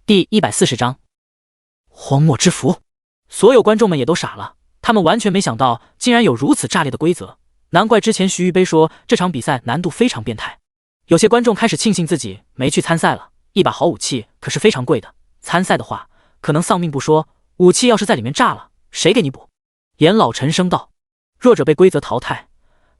第140章，荒漠之符。所有观众们也都傻了，他们完全没想到竟然有如此炸裂的规则，难怪之前徐玉杯说这场比赛难度非常变态。有些观众开始庆幸自己没去参赛了，一把好武器可是非常贵的，参赛的话可能丧命不说，武器要是在里面炸了，谁给你补？严老沉声道，弱者被规则淘汰，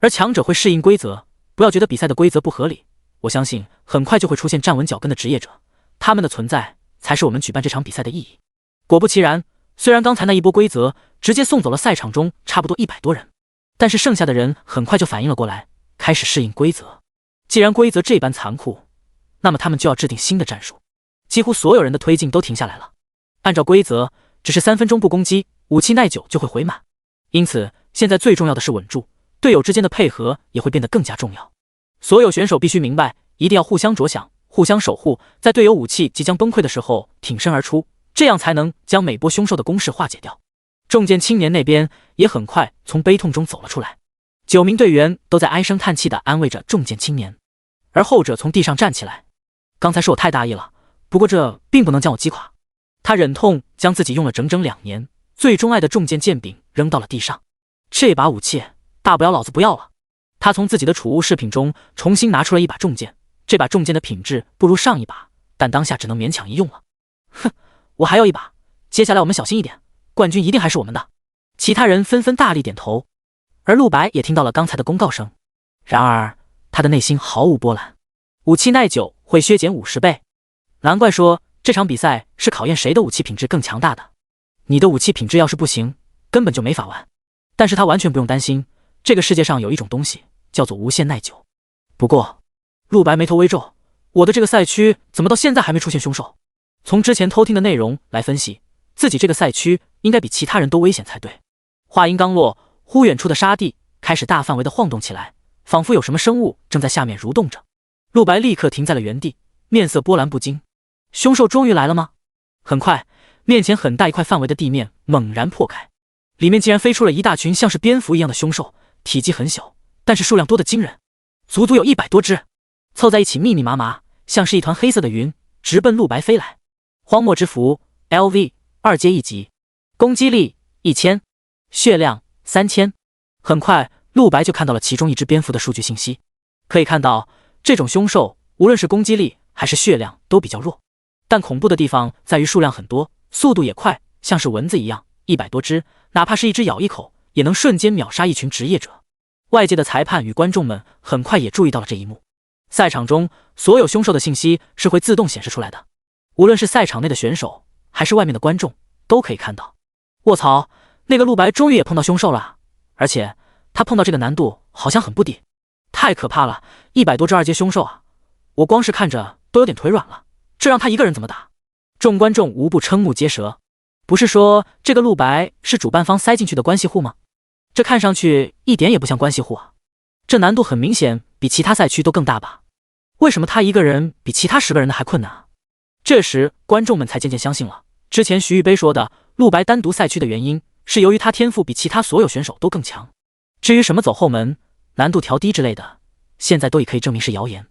而强者会适应规则，不要觉得比赛的规则不合理，我相信很快就会出现站稳脚跟的职业者，他们的存在才是我们举办这场比赛的意义。果不其然，虽然刚才那一波规则直接送走了赛场中差不多100多人，但是剩下的人很快就反应了过来，开始适应规则。既然规则这般残酷，那么他们就要制定新的战术。几乎所有人的推进都停下来了。按照规则，只是3分钟不攻击，武器耐久就会回满。因此，现在最重要的是稳住，队友之间的配合也会变得更加重要。所有选手必须明白，一定要互相着想，互相守护，在队友武器即将崩溃的时候挺身而出，这样才能将每波凶兽的攻势化解掉。重剑青年那边也很快从悲痛中走了出来，9名队员都在唉声叹气地安慰着重剑青年，而后者从地上站起来，刚才是我太大意了，不过这并不能将我击垮。他忍痛将自己用了整整2年最钟爱的重剑剑柄扔到了地上，这把武器大不了老子不要了。他从自己的储物饰品中重新拿出了一把重剑，这把重剑的品质不如上一把，但当下只能勉强一用了。哼，我还要一把，接下来我们小心一点，冠军一定还是我们的。其他人纷纷大力点头，而陆白也听到了刚才的公告声，然而他的内心毫无波澜。武器耐久会削减50倍，难怪说这场比赛是考验谁的武器品质更强大的。你的武器品质要是不行，根本就没法玩。但是他完全不用担心，这个世界上有一种东西叫做无限耐久。不过陆白眉头微皱，我的这个赛区怎么到现在还没出现凶兽？从之前偷听的内容来分析，自己这个赛区应该比其他人都危险才对。话音刚落，忽远处的沙地开始大范围的晃动起来，仿佛有什么生物正在下面蠕动着。陆白立刻停在了原地，面色波澜不惊。凶兽终于来了吗？很快，面前很大一块范围的地面猛然破开，里面竟然飞出了一大群像是蝙蝠一样的凶兽，体积很小，但是数量多得惊人，足足有100多只，凑在一起密密麻麻，像是一团黑色的云，直奔陆白飞来。荒漠之符 LV 2阶1级，攻击力1000，血量3000。很快陆白就看到了其中一只蝙蝠的数据信息，可以看到这种凶兽无论是攻击力还是血量都比较弱，但恐怖的地方在于数量很多，速度也快，像是蚊子一样，100多只，哪怕是一只咬一口也能瞬间秒杀一群职业者。外界的裁判与观众们很快也注意到了这一幕。赛场中所有凶兽的信息是会自动显示出来的，无论是赛场内的选手还是外面的观众都可以看到。卧槽，那个陆白终于也碰到凶兽了，而且他碰到这个难度好像很不低，太可怕了，100多只2阶凶兽啊，我光是看着都有点腿软了，这让他一个人怎么打？众观众无不瞠目结舌。不是说这个陆白是主办方塞进去的关系户吗？这看上去一点也不像关系户啊！这难度很明显比其他赛区都更大吧？为什么他一个人比其他10个人的还困难啊？这时观众们才渐渐相信了之前徐玉杯说的陆白单独赛区的原因，是由于他天赋比其他所有选手都更强。至于什么走后门、难度调低之类的，现在都已可以证明是谣言。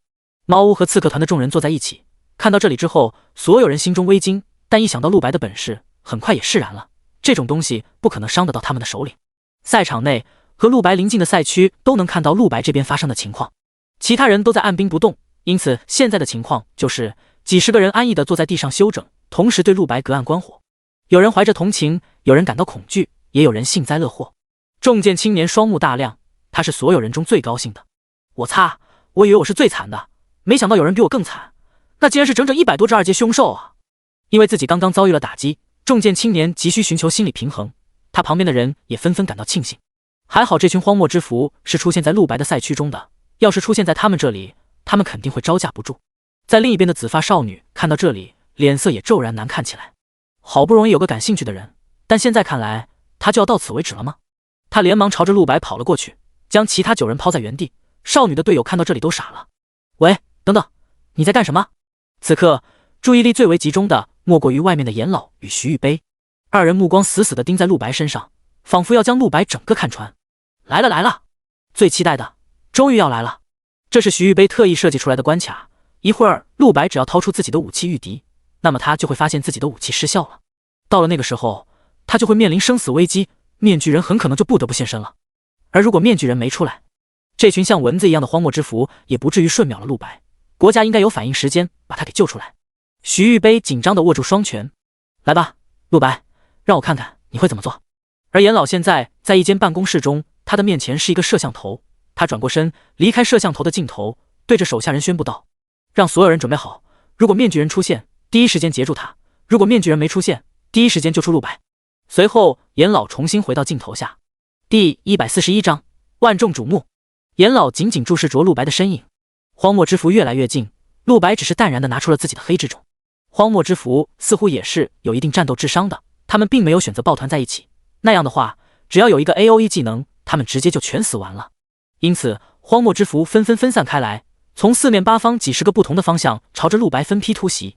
猫屋和刺客团的众人坐在一起，看到这里之后，所有人心中微惊，但一想到陆白的本事，很快也释然了。这种东西不可能伤得到他们的手里。赛场内和陆白邻近的赛区都能看到陆白这边发生的情况，其他人都在按兵不动，因此现在的情况就是几十个人安逸地坐在地上休整，同时对陆白隔岸观火。有人怀着同情，有人感到恐惧，也有人幸灾乐祸。重剑青年双目大亮，他是所有人中最高兴的。我擦，我以为我是最惨的，没想到有人比我更惨，那竟然是整整100多只2阶凶兽啊！因为自己刚刚遭遇了打击，重剑青年急需寻求心理平衡，他旁边的人也纷纷感到庆幸。还好这群荒漠之蝠是出现在陆白的赛区中的，要是出现在他们这里，他们肯定会招架不住。在另一边的紫发少女看到这里，脸色也骤然难看起来。好不容易有个感兴趣的人，但现在看来他就要到此为止了吗？他连忙朝着陆白跑了过去，将其他9人抛在原地。少女的队友看到这里都傻了。喂，等等，你在干什么？此刻注意力最为集中的莫过于外面的严老与徐玉杯，二人目光死死地盯在陆白身上，仿佛要将陆白整个看穿。来了来了，最期待的终于要来了。这是徐玉杯特意设计出来的关卡，一会儿陆白只要掏出自己的武器御敌，那么他就会发现自己的武器失效了。到了那个时候，他就会面临生死危机，面具人很可能就不得不现身了。而如果面具人没出来，这群像蚊子一样的荒漠之蝠也不至于瞬秒了陆白，国家应该有反应时间把他给救出来。徐玉杯紧张地握住双拳，来吧，陆白，让我看看你会怎么做。而严老现在在一间办公室中，他的面前是一个摄像头，他转过身，离开摄像头的镜头，对着手下人宣布道：让所有人准备好，如果面具人出现，第一时间截住他；如果面具人没出现，第一时间救出陆白。随后严老重新回到镜头下。第141章万众瞩目。严老紧紧注视着陆白的身影，荒漠之蝠越来越近，陆白只是淡然地拿出了自己的黑之种。荒漠之蝠似乎也是有一定战斗智商的，他们并没有选择抱团在一起，那样的话，只要有一个 AOE 技能，他们直接就全死完了。因此荒漠之蝠纷纷分散开来，从四面八方几十个不同的方向朝着陆白分批突袭。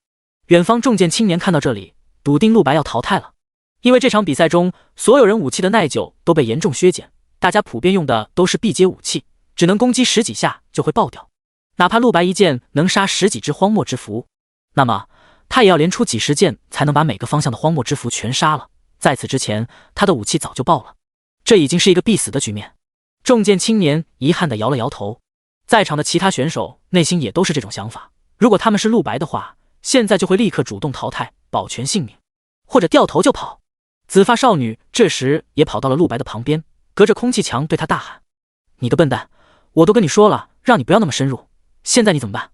远方重剑青年看到这里，笃定陆白要淘汰了，因为这场比赛中所有人武器的耐久都被严重削减，大家普遍用的都是 B 阶武器，只能攻击10几下就会爆掉。哪怕陆白一剑能杀10几只荒漠之蝠，那么他也要连出几十剑才能把每个方向的荒漠之蝠全杀了。在此之前，他的武器早就爆了，这已经是一个必死的局面。重剑青年遗憾地摇了摇头，在场的其他选手内心也都是这种想法，如果他们是陆白的话，现在就会立刻主动淘汰，保全性命，或者掉头就跑。紫发少女这时也跑到了陆白的旁边，隔着空气墙对他大喊：你个笨蛋，我都跟你说了让你不要那么深入，现在你怎么办？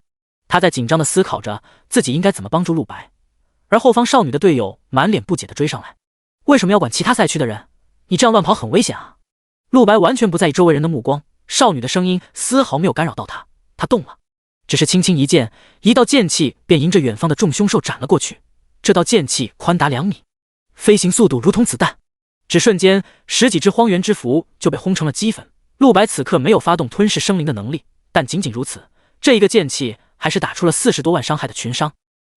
他在紧张地思考着自己应该怎么帮助陆白，而后方少女的队友满脸不解地追上来：为什么要管其他赛区的人？你这样乱跑很危险啊！陆白完全不在意周围人的目光，少女的声音丝毫没有干扰到他，他动了，只是轻轻一剑，一道剑气便迎着远方的众凶兽斩了过去。这道剑气宽达2米，飞行速度如同子弹，只瞬间10几只荒原之蝠就被轰成了齑粉。陆白此刻没有发动吞噬生灵的能力，但仅仅如此，这一个剑气还是打出了40多万伤害的群伤，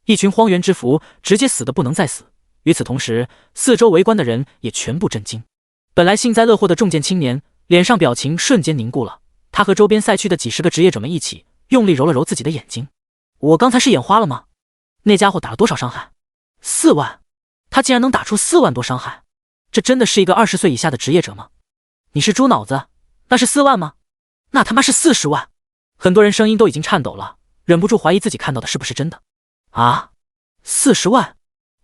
一群荒原之蝠直接死得不能再死。与此同时，四周围观的人也全部震惊。本来幸灾乐祸的重剑青年脸上表情瞬间凝固了，他和周边赛区的几十个职业者们一起用力揉了揉自己的眼睛。我刚才是眼花了吗？那家伙打了多少伤害？4万！他竟然能打出4万多伤害，这真的是一个20岁以下的职业者吗？你是猪脑子？那是4万吗？那他妈是40万！很多人声音都已经颤抖了，忍不住怀疑自己看到的是不是真的。啊，40万！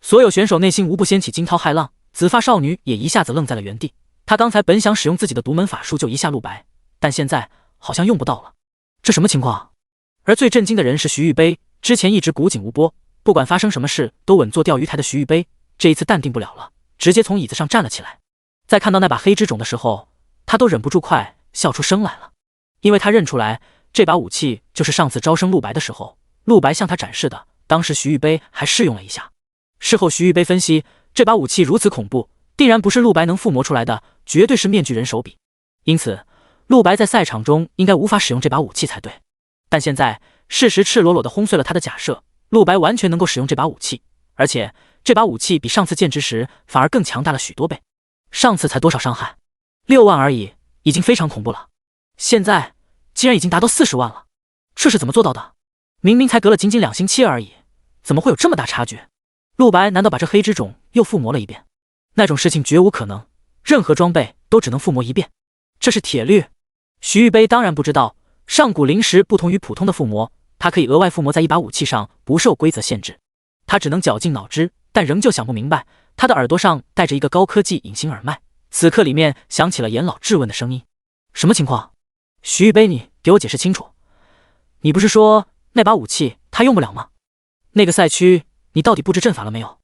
所有选手内心无不掀起惊涛骇浪，紫发少女也一下子愣在了原地。她刚才本想使用自己的独门法术救一下陆白，但现在好像用不到了。这什么情况？而最震惊的人是徐玉杯，之前一直古井无波，不管发生什么事都稳坐钓鱼台的徐玉杯，这一次淡定不了了，直接从椅子上站了起来。在看到那把黑之种的时候，他都忍不住快笑出声来了，因为他认出来这把武器就是上次招生陆白的时候，陆白向他展示的，当时徐玉杯还试用了一下。事后徐玉杯分析，这把武器如此恐怖，定然不是陆白能附魔出来的，绝对是面具人手笔。因此，陆白在赛场中应该无法使用这把武器才对。但现在事实赤裸裸地轰碎了他的假设，陆白完全能够使用这把武器，而且这把武器比上次见之时反而更强大了许多倍。上次才多少伤害？6万而已，已经非常恐怖了。现在竟然已经达到40万了，这是怎么做到的？明明才隔了仅仅2星期而已，怎么会有这么大差距？陆白难道把这黑之种又附魔了一遍？那种事情绝无可能，任何装备都只能附魔一遍，这是铁律。徐玉杯当然不知道，上古灵石不同于普通的附魔，它可以额外附魔在一把武器上，不受规则限制。他只能绞尽脑汁，但仍旧想不明白。他的耳朵上戴着一个高科技隐形耳麦，此刻里面响起了严老质问的声音：什么情况？徐玉杯，你给我解释清楚。你不是说那把武器他用不了吗？那个赛区你到底布置阵法了没有？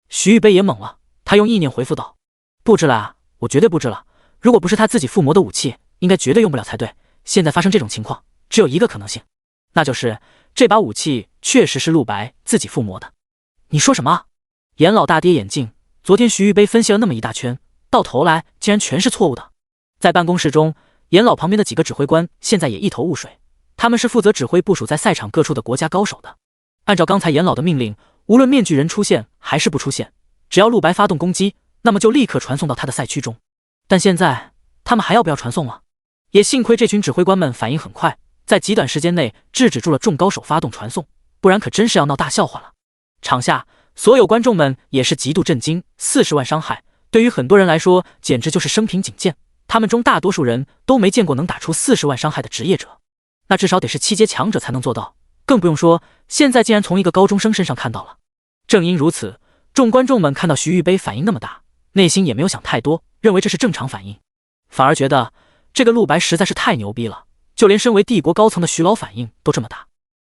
徐玉杯也懵了，他用意念回复道：布置了啊，我绝对布置了。如果不是他自己附魔的武器，应该绝对用不了才对。现在发生这种情况，只有一个可能性，那就是这把武器确实是陆白自己附魔的。你说什么？严老大跌眼镜，昨天徐玉杯分析了那么一大圈，到头来竟然全是错误的。在办公室中，严老旁边的几个指挥官现在也一头雾水，他们是负责指挥部署在赛场各处的国家高手的。按照刚才严老的命令，无论面具人出现还是不出现，只要陆白发动攻击，那么就立刻传送到他的赛区中。但现在他们还要不要传送了？也幸亏这群指挥官们反应很快，在极短时间内制止住了众高手发动传送，不然可真是要闹大笑话了。场下所有观众们也是极度震惊，40万伤害对于很多人来说简直就是生平仅见，他们中大多数人都没见过能打出40万伤害的职业者，那至少得是7阶强者才能做到，更不用说现在竟然从一个高中生身上看到了。正因如此，众观众们看到徐玉杯反应那么大，内心也没有想太多，认为这是正常反应，反而觉得这个陆白实在是太牛逼了，就连身为帝国高层的徐老反应都这么大。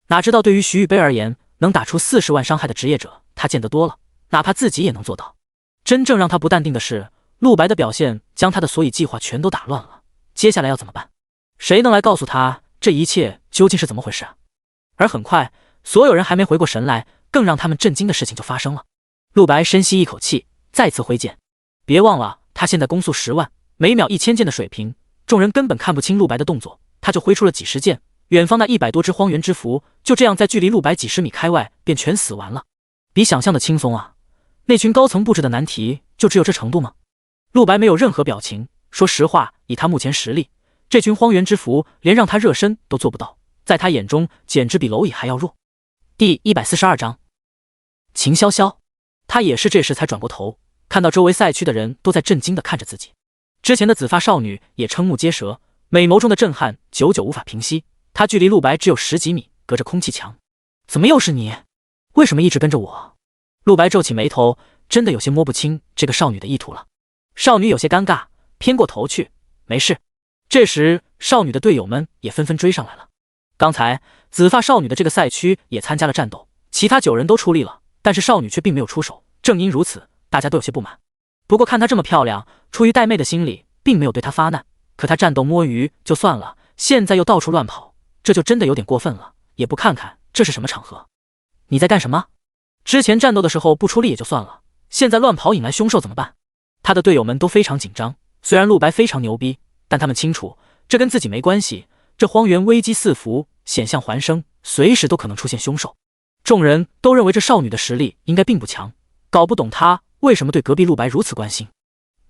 哪知道对于徐玉杯而言，能打出40万伤害的职业者他见得多了，哪怕自己也能做到。真正让他不淡定的是，陆白的表现将他的所有计划全都打乱了，接下来要怎么办？谁能来告诉他这一切究竟是怎么回事啊？而很快，所有人还没回过神来，更让他们震惊的事情就发生了。陆白深吸一口气，再次挥剑。别忘了，他现在攻速10万，每秒1000剑的水平，众人根本看不清陆白的动作，他就挥出了几十剑，远方那100多只荒原之蝠就这样在距离陆白几十米开外便全死完了。比想象的轻松啊！那群高层布置的难题就只有这程度吗？陆白没有任何表情，说实话，以他目前实力，这群荒原之蝠连让他热身都做不到，在他眼中简直比蝼蚁还要弱。第142章，秦潇潇，他也是这时才转过头，看到周围赛区的人都在震惊地看着自己。之前的紫发少女也瞠目结舌，美眸中的震撼久久无法平息。她距离陆白只有10几米，隔着空气墙。怎么又是你？为什么一直跟着我？陆白皱起眉头，真的有些摸不清这个少女的意图了。少女有些尴尬，偏过头去，没事。这时少女的队友们也纷纷追上来了。刚才紫发少女的这个赛区也参加了战斗，其他9人都出力了，但是少女却并没有出手。正因如此，大家都有些不满。不过看她这么漂亮，出于带妹的心理，并没有对她发难。可她战斗摸鱼就算了，现在又到处乱跑，这就真的有点过分了，也不看看这是什么场合。你在干什么？之前战斗的时候不出力也就算了，现在乱跑引来凶兽怎么办？他的队友们都非常紧张，虽然陆白非常牛逼，但他们清楚这跟自己没关系。这荒原危机四伏，险象环生，随时都可能出现凶兽。众人都认为这少女的实力应该并不强，搞不懂她为什么对隔壁陆白如此关心。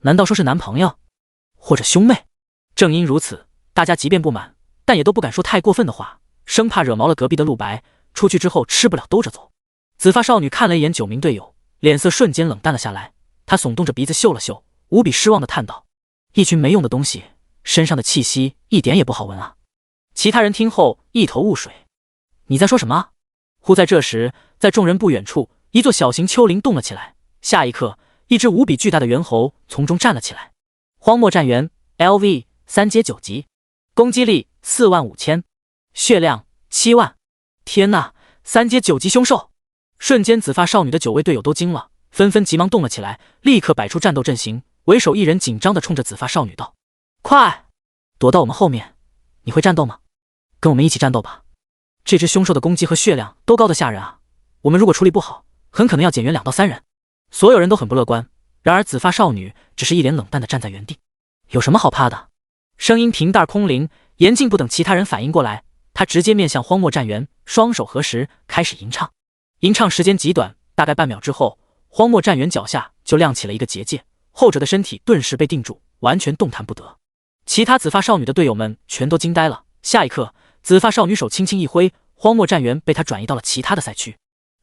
难道说是男朋友或者兄妹？正因如此，大家即便不满，但也都不敢说太过分的话，生怕惹毛了隔壁的陆白，出去之后吃不了兜着走。紫发少女看了一眼9名队友，脸色瞬间冷淡了下来。她耸动着鼻子嗅了嗅，无比失望地叹道：一群没用的东西，身上的气息一点也不好闻啊。其他人听后一头雾水，你在说什么？忽在这时，在众人不远处，一座小型丘陵动了起来，下一刻，一只无比巨大的猿猴从中站了起来。荒漠战猿 LV 3阶9级，攻击力45000，血量7万。天哪，3阶9级凶兽！瞬间紫发少女的9位队友都惊了，纷纷急忙动了起来，立刻摆出战斗阵型，为首一人紧张地冲着紫发少女道：快躲到我们后面，你会战斗吗？跟我们一起战斗吧。这只凶兽的攻击和血量都高得吓人啊，我们如果处理不好，很可能要减员2到3人。所有人都很不乐观。然而紫发少女只是一脸冷淡地站在原地。有什么好怕的？声音平淡空灵，严禁不等其他人反应过来，她直接面向荒漠战元，双手合十，开始吟唱。吟唱时间极短，大概半秒之后，荒漠战元脚下就亮起了一个结界，后者的身体顿时被定住，完全动弹不得。其他紫发少女的队友们全都惊呆了。下一刻，紫发少女手轻轻一挥，荒漠战元被她转移到了其他的赛区。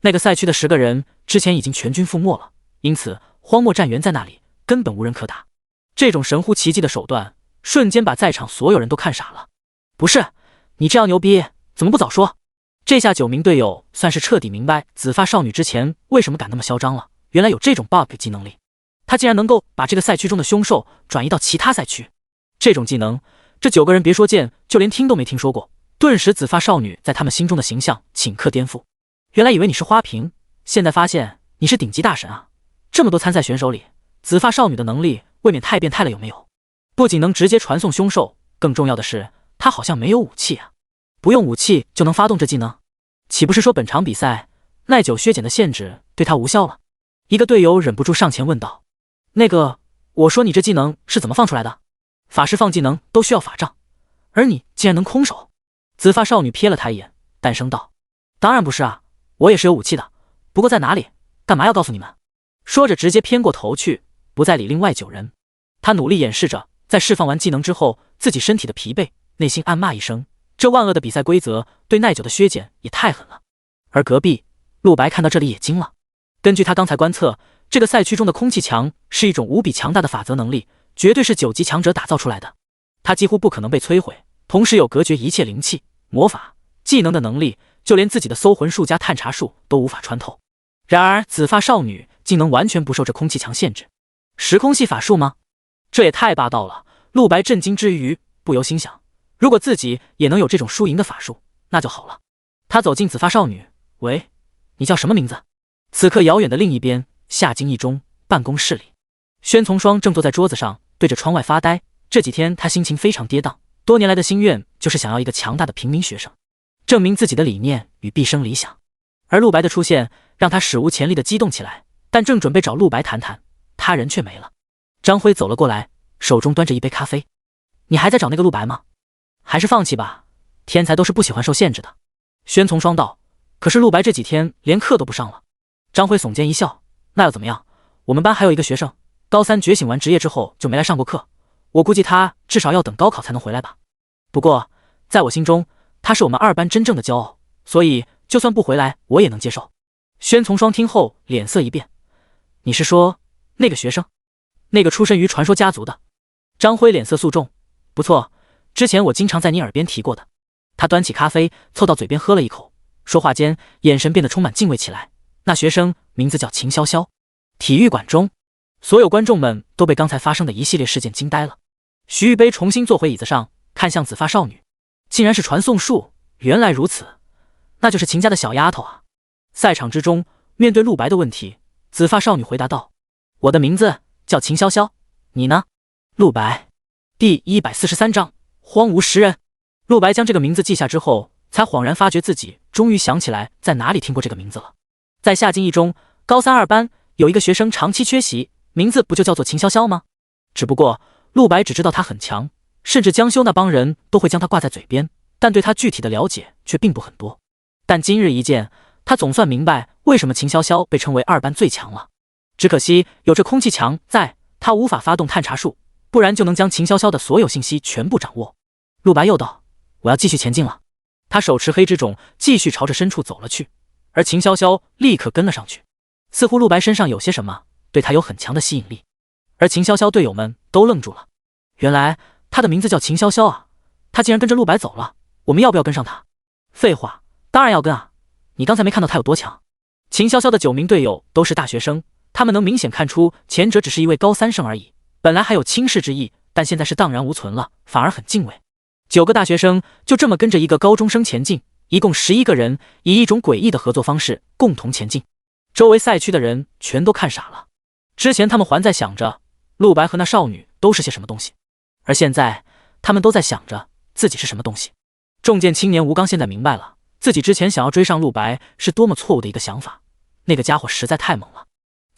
那个赛区的10个人之前已经全军覆没了，因此荒漠战元在那里根本无人可打。这种神乎其技的手段，瞬间把在场所有人都看傻了。不是，你这样牛逼，怎么不早说？这下9名队友算是彻底明白紫发少女之前为什么敢那么嚣张了。原来有这种 bug 技能力，她竟然能够把这个赛区中的凶兽转移到其他赛区。这种技能，这9个人别说见，就连听都没听说过。顿时紫发少女在他们心中的形象顷刻颠覆。原来以为你是花瓶，现在发现你是顶级大神啊！这么多参赛选手里，紫发少女的能力未免太变态了，有没有？不仅能直接传送凶兽，更重要的是，她好像没有武器啊！不用武器就能发动这技能，岂不是说本场比赛耐久削减的限制对她无效了？一个队友忍不住上前问道：“那个，我说你这技能是怎么放出来的？法师放技能都需要法杖，而你竟然能空手？”紫发少女瞥了他一眼，淡声道：“当然不是啊，我也是有武器的，不过在哪里？干嘛要告诉你们？”说着直接偏过头去，不再理另外9人。他努力掩饰着在释放完技能之后自己身体的疲惫，内心暗骂一声：这万恶的比赛规则对耐久的削减也太狠了。而隔壁陆白看到这里也惊了。根据他刚才观测，这个赛区中的空气墙是一种无比强大的法则能力，绝对是9级强者打造出来的，它几乎不可能被摧毁，同时有隔绝一切灵气、魔法、技能的能力，就连自己的搜魂术加探查术都无法穿透。然而紫发少女竟能完全不受这空气墙限制，时空系法术吗？这也太霸道了！陆白震惊之余，不由心想，如果自己也能有这种输赢的法术，那就好了。他走近紫发少女，喂，你叫什么名字？此刻遥远的另一边，夏京一中办公室里，宣从双正坐在桌子上，对着窗外发呆。这几天他心情非常跌宕，多年来的心愿就是想要一个强大的平民学生，证明自己的理念与毕生理想。而陆白的出现让他史无前例的激动起来，但正准备找陆白谈谈，他人却没了。张辉走了过来，手中端着一杯咖啡。你还在找那个陆白吗？还是放弃吧，天才都是不喜欢受限制的。宣从双道，可是陆白这几天连课都不上了。张辉耸肩一笑，那又怎么样？我们班还有一个学生，高3觉醒完职业之后就没来上过课，我估计他至少要等高考才能回来吧。不过在我心中，他是我们2班真正的骄傲，所以就算不回来我也能接受。宣从双听后脸色一变，你是说那个学生，那个出身于传说家族的？张辉脸色肃重，不错，之前我经常在你耳边提过的。他端起咖啡凑到嘴边喝了一口，说话间眼神变得充满敬畏起来。那学生名字叫秦潇潇。体育馆中，所有观众们都被刚才发生的一系列事件惊呆了。徐玉杯重新坐回椅子上，看向紫发少女，竟然是传送术，原来如此，那就是秦家的小丫头啊。赛场之中，面对陆白的问题，紫发少女回答道：我的名字叫秦潇潇，你呢？陆白。第143章荒无实人。陆白将这个名字记下之后，才恍然发觉自己终于想起来在哪里听过这个名字了。在夏京一中高3 2班有一个学生长期缺席，名字不就叫做秦潇潇吗？只不过陆白只知道他很强，甚至江修那帮人都会将他挂在嘴边，但对他具体的了解却并不很多。但今日一见，他总算明白为什么秦潇潇被称为2班最强了。只可惜有这空气墙在，他无法发动探查术，不然就能将秦潇潇的所有信息全部掌握。陆白又道：我要继续前进了。他手持黑之种继续朝着深处走了去，而秦潇潇立刻跟了上去。似乎陆白身上有些什么对他有很强的吸引力，而秦潇潇队友们都愣住了。原来他的名字叫秦潇潇啊，他竟然跟着陆白走了，我们要不要跟上他？废话，当然要跟啊，你刚才没看到他有多强？秦潇潇的9名队友都是大学生，他们能明显看出前者只是一位高3生而已，本来还有轻视之意，但现在是荡然无存了，反而很敬畏。9个大学生就这么跟着一个高中生前进，一共11个人，以一种诡异的合作方式共同前进。周围赛区的人全都看傻了。之前他们还在想着陆白和那少女都是些什么东西，而现在他们都在想着自己是什么东西。重剑青年吴刚现在明白了，自己之前想要追上陆白是多么错误的一个想法，那个家伙实在太猛了。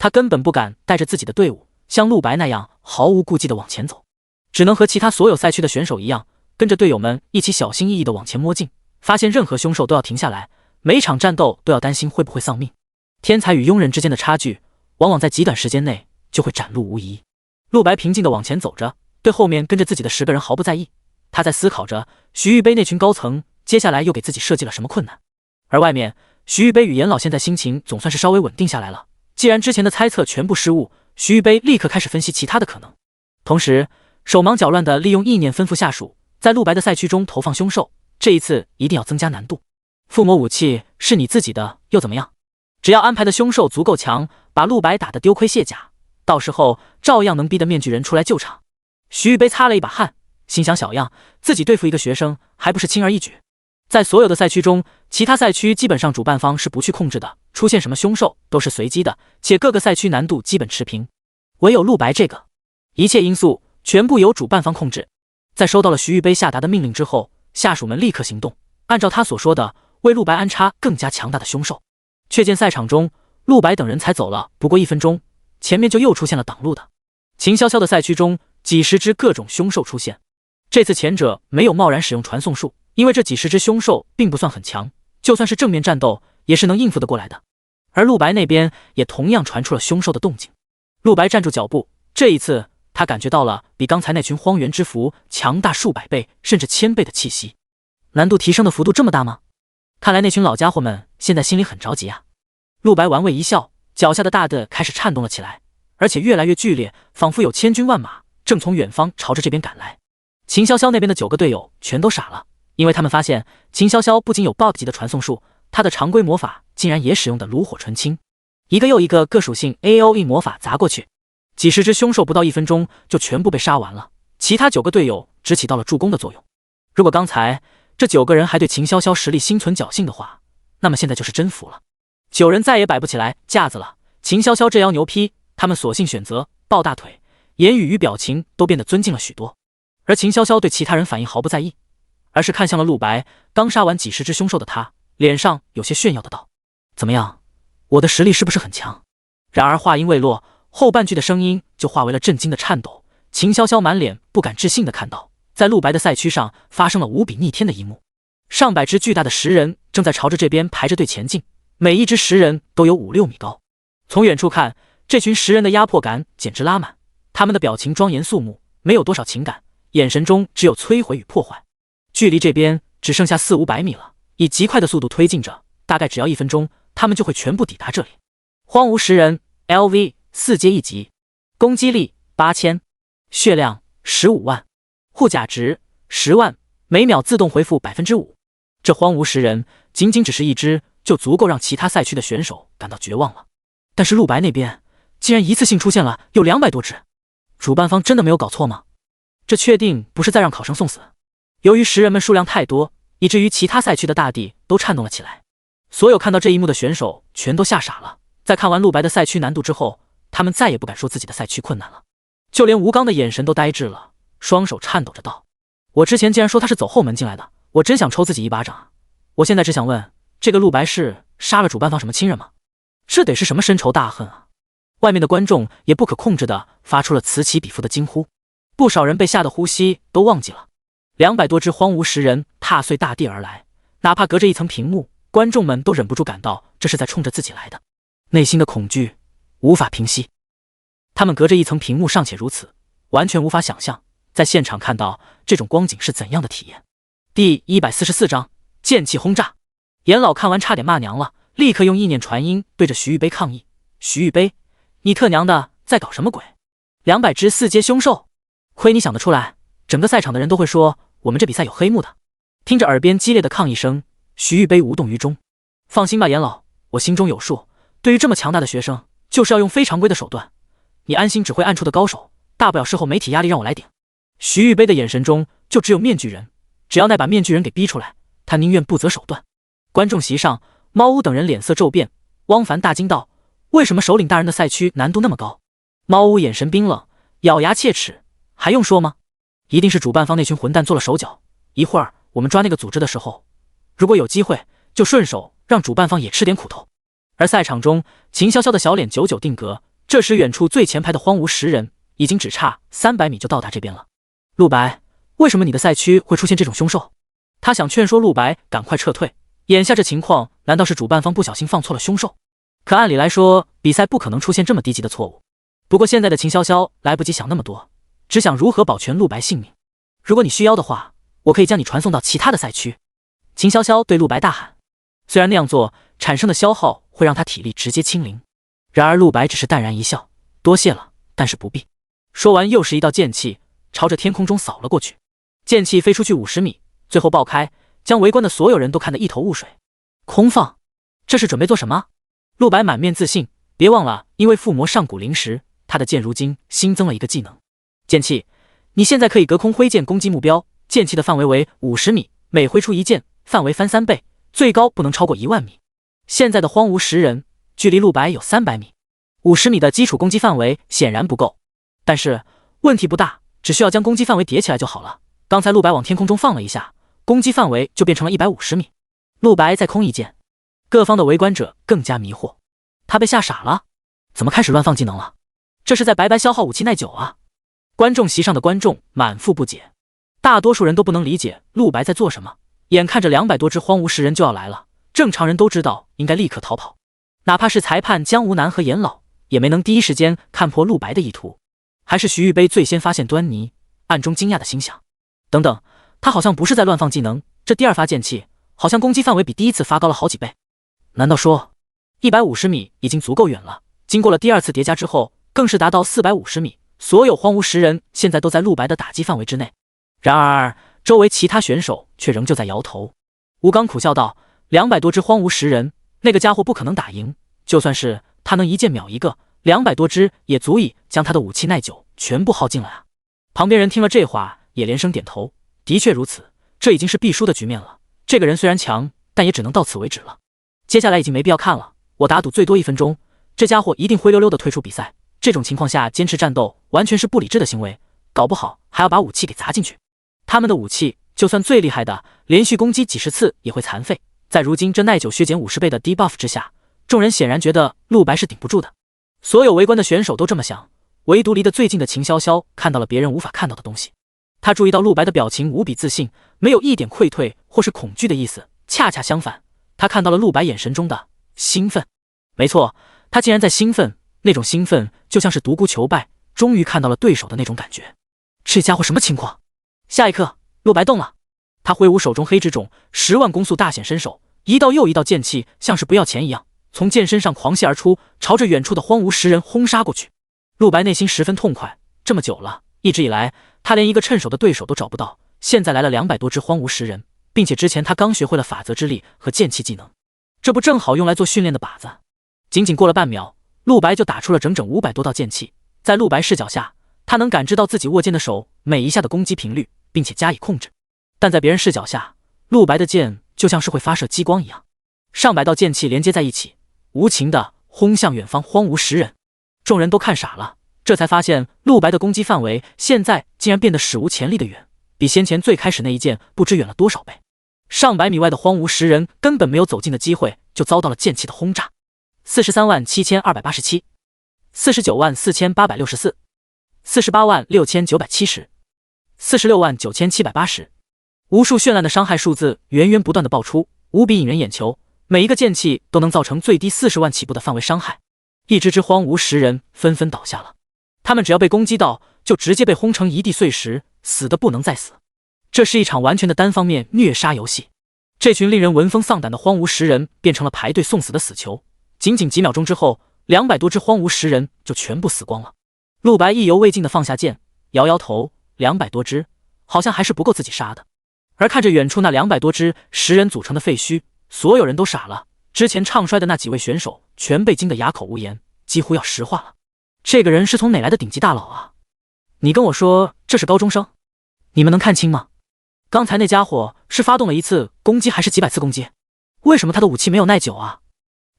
他根本不敢带着自己的队伍像陆白那样毫无顾忌地往前走，只能和其他所有赛区的选手一样，跟着队友们一起小心翼翼地往前摸进，发现任何凶兽都要停下来，每场战斗都要担心会不会丧命。天才与庸人之间的差距，往往在极短时间内就会展露无遗。陆白平静地往前走着，对后面跟着自己的10个人毫不在意。他在思考着徐玉杯那群高层接下来又给自己设计了什么困难。而外面，徐玉杯与严老现在心情总算是稍微稳定下来了。既然之前的猜测全部失误，徐玉杯立刻开始分析其他的可能，同时手忙脚乱地利用意念吩咐下属在陆白的赛区中投放凶兽，这一次一定要增加难度。附魔武器是你自己的又怎么样？只要安排的凶兽足够强，把陆白打得丢盔卸甲，到时候照样能逼得面具人出来救场。徐玉杯擦了一把汗，心想小样，自己对付一个学生还不是轻而易举。在所有的赛区中，其他赛区基本上主办方是不去控制的，出现什么凶兽都是随机的，且各个赛区难度基本持平。唯有陆白这个，一切因素全部由主办方控制。在收到了徐玉杯下达的命令之后，下属们立刻行动，按照他所说的为陆白安插更加强大的凶兽。却见赛场中，陆白等人才走了不过1分钟，前面就又出现了挡路的。秦潇潇的赛区中，几十只各种凶兽出现。这次前者没有贸然使用传送术，因为这几十只凶兽并不算很强，就算是正面战斗也是能应付得过来的。而陆白那边也同样传出了凶兽的动静。陆白站住脚步，这一次他感觉到了比刚才那群荒原之蝠强大数百倍甚至1000倍的气息。难度提升的幅度这么大吗？看来那群老家伙们现在心里很着急啊。陆白玩味一笑，脚下的大地开始颤动了起来，而且越来越剧烈，仿佛有千军万马正从远方朝着这边赶来。秦潇潇那边的9个队友全都傻了，因为他们发现秦潇潇不仅有 BOSS 级的传送术，他的常规魔法竟然也使用的炉火纯青，一个又一个各属性 AOE 魔法砸过去，几十只凶兽不到1分钟就全部被杀完了，其他9个队友只起到了助攻的作用。如果刚才这9个人还对秦潇潇实力心存侥幸的话，那么现在就是真服了。9人再也摆不起来架子了，秦潇潇这妖牛批，他们索性选择抱大腿，言语与表情都变得尊敬了许多。而秦潇潇对其他人反应毫不在意，而是看向了陆白。刚杀完几十只凶兽的他，脸上有些炫耀的道：怎么样，我的实力是不是很强？然而话音未落，后半句的声音就化为了震惊的颤抖。秦潇潇满脸不敢置信的看到，在陆白的赛区上发生了无比逆天的一幕。上百只巨大的食人正在朝着这边排着队前进，每一只食人都有5-6米高。从远处看，这群食人的压迫感简直拉满，他们的表情庄严肃穆，没有多少情感，眼神中只有摧毁与破坏。距离这边只剩下400-500米了，以极快的速度推进着，大概只要1分钟，他们就会全部抵达这里。荒芜食人 LV 4阶1级，攻击力8000，血量15万，护甲值10万，每秒自动回复5%。这荒芜食人仅仅只是一只，就足够让其他赛区的选手感到绝望了。但是陆白那边竟然一次性出现了有200多只，主办方真的没有搞错吗？这确定不是在让考生送死？由于食人们数量太多，以至于其他赛区的大地都颤动了起来。所有看到这一幕的选手全都吓傻了。在看完陆白的赛区难度之后，他们再也不敢说自己的赛区困难了。就连吴刚的眼神都呆滞了，双手颤抖着道：我之前竟然说他是走后门进来的，我真想抽自己一巴掌啊！我现在只想问，这个陆白是杀了主办方什么亲人吗？这得是什么深仇大恨啊！外面的观众也不可控制地发出了此起彼伏的惊呼，不少人被吓得呼吸都忘记了。200多只荒芜食人踏碎大地而来，哪怕隔着一层屏幕，观众们都忍不住感到这是在冲着自己来的，内心的恐惧无法平息。他们隔着一层屏幕尚且如此，完全无法想象在现场看到这种光景是怎样的体验。第144章剑气轰炸。严老看完差点骂娘了，立刻用意念传音对着徐玉杯抗议：徐玉杯，你特娘的在搞什么鬼？200只4阶凶兽，亏你想得出来，整个赛场的人都会说我们这比赛有黑幕的。听着耳边激烈的抗议声，徐玉杯无动于衷。放心吧严老，我心中有数，对于这么强大的学生，就是要用非常规的手段。你安心指挥暗处的高手，大不了事后媒体压力让我来顶。徐玉杯的眼神中就只有面具人，只要那把面具人给逼出来，他宁愿不择手段。观众席上，猫屋等人脸色骤变，汪凡大惊道：为什么首领大人的赛区难度那么高？猫屋眼神冰冷，咬牙切齿，还用说吗？一定是主办方那群混蛋做了手脚，一会儿我们抓那个组织的时候，如果有机会就顺手让主办方也吃点苦头。而赛场中，秦潇潇的小脸久久定格，这时远处最前排的荒无实人已经只差300米就到达这边了。陆白，为什么你的赛区会出现这种凶兽？他想劝说陆白赶快撤退，眼下这情况难道是主办方不小心放错了凶兽？可按理来说，比赛不可能出现这么低级的错误。不过现在的秦潇潇来不及想那么多，只想如何保全陆白性命。如果你需要的话，我可以将你传送到其他的赛区。秦潇潇对陆白大喊，虽然那样做产生的消耗会让他体力直接清零，然而陆白只是淡然一笑，多谢了，但是不必。说完又是一道剑气朝着天空中扫了过去，剑气飞出去50米，最后爆开，将围观的所有人都看得一头雾水。空放，这是准备做什么？陆白满面自信，别忘了，因为附魔上古灵石，他的剑如今新增了一个技能剑气。你现在可以隔空挥剑攻击目标，剑气的范围为50米，每挥出一剑，范围翻3倍，最高不能超过10000米。现在的荒无实人距离陆白有300米，50米的基础攻击范围显然不够，但是问题不大，只需要将攻击范围叠起来就好了。刚才陆白往天空中放了一下，攻击范围就变成了150米。陆白再空一剑，各方的围观者更加迷惑，他被吓傻了，怎么开始乱放技能了？这是在白白消耗武器耐久啊！观众席上的观众满腹不解，大多数人都不能理解陆白在做什么。眼看着200多只荒无实人就要来了，正常人都知道应该立刻逃跑，哪怕是裁判江无南和严老也没能第一时间看破陆白的意图。还是徐玉杯最先发现端倪，暗中惊讶的心想，等等，他好像不是在乱放技能，这第二发剑气好像攻击范围比第一次发高了好几倍。难道说150米已经足够远了？经过了第二次叠加之后，更是达到450米，所有荒无实人现在都在陆白的打击范围之内。然而周围其他选手却仍旧在摇头。吴刚苦笑道，200多只荒无实人，那个家伙不可能打赢，就算是他能一剑秒一个，200多只也足以将他的武器耐久全部耗尽了啊！旁边人听了这话也连声点头，的确如此，这已经是必输的局面了。这个人虽然强，但也只能到此为止了。接下来已经没必要看了，我打赌最多1分钟，这家伙一定灰溜溜的退出比赛。这种情况下坚持战斗完全是不理智的行为，搞不好还要把武器给砸进去。他们的武器就算最厉害的，连续攻击几十次也会残废。在如今这耐久削减50倍的 debuff 之下，众人显然觉得陆白是顶不住的。所有围观的选手都这么想，唯独离得最近的秦潇潇看到了别人无法看到的东西。他注意到陆白的表情无比自信，没有一点溃退或是恐惧的意思，恰恰相反，他看到了陆白眼神中的兴奋。没错，他竟然在兴奋，那种兴奋就像是独孤求败，终于看到了对手的那种感觉。这家伙什么情况？下一刻，陆白动了，他挥舞手中黑之种10万攻速大显身手，一道又一道剑气像是不要钱一样从剑身上狂泻而出，朝着远处的荒无实人轰杀过去。陆白内心十分痛快，这么久了，一直以来他连一个趁手的对手都找不到，现在来了200多只荒无实人，并且之前他刚学会了法则之力和剑气技能，这不正好用来做训练的靶子。仅仅过了半秒，陆白就打出了整整500多道剑气。在陆白视角下，他能感知到自己握剑的手每一下的攻击频率，并且加以控制。但在别人视角下，陆白的剑就像是会发射激光一样，上百道剑气连接在一起，无情地轰向远方荒无实人。众人都看傻了，这才发现陆白的攻击范围现在竟然变得史无前例的远，比先前最开始那一剑不知远了多少倍。上百米外的荒无实人根本没有走近的机会，就遭到了剑气的轰炸。437287 494864 486970 469780，无数绚烂的伤害数字源源不断的爆出，无比引人眼球。每一个剑气都能造成最低40万起步的范围伤害。一只只荒无实人纷纷倒下了，他们只要被攻击到，就直接被轰成一地碎石，死的不能再死。这是一场完全的单方面虐杀游戏。这群令人闻风丧胆的荒无实人变成了排队送死的死囚。仅仅几秒钟之后，200多只荒无实人就全部死光了。陆白意犹未尽的放下剑，摇摇头，200多只好像还是不够自己杀的。而看着远处那200多只实人组成的废墟，所有人都傻了。之前唱衰的那几位选手全被惊得哑口无言，几乎要石化了。这个人是从哪来的顶级大佬啊？你跟我说这是高中生？你们能看清吗？刚才那家伙是发动了一次攻击还是几百次攻击？为什么他的武器没有耐久啊？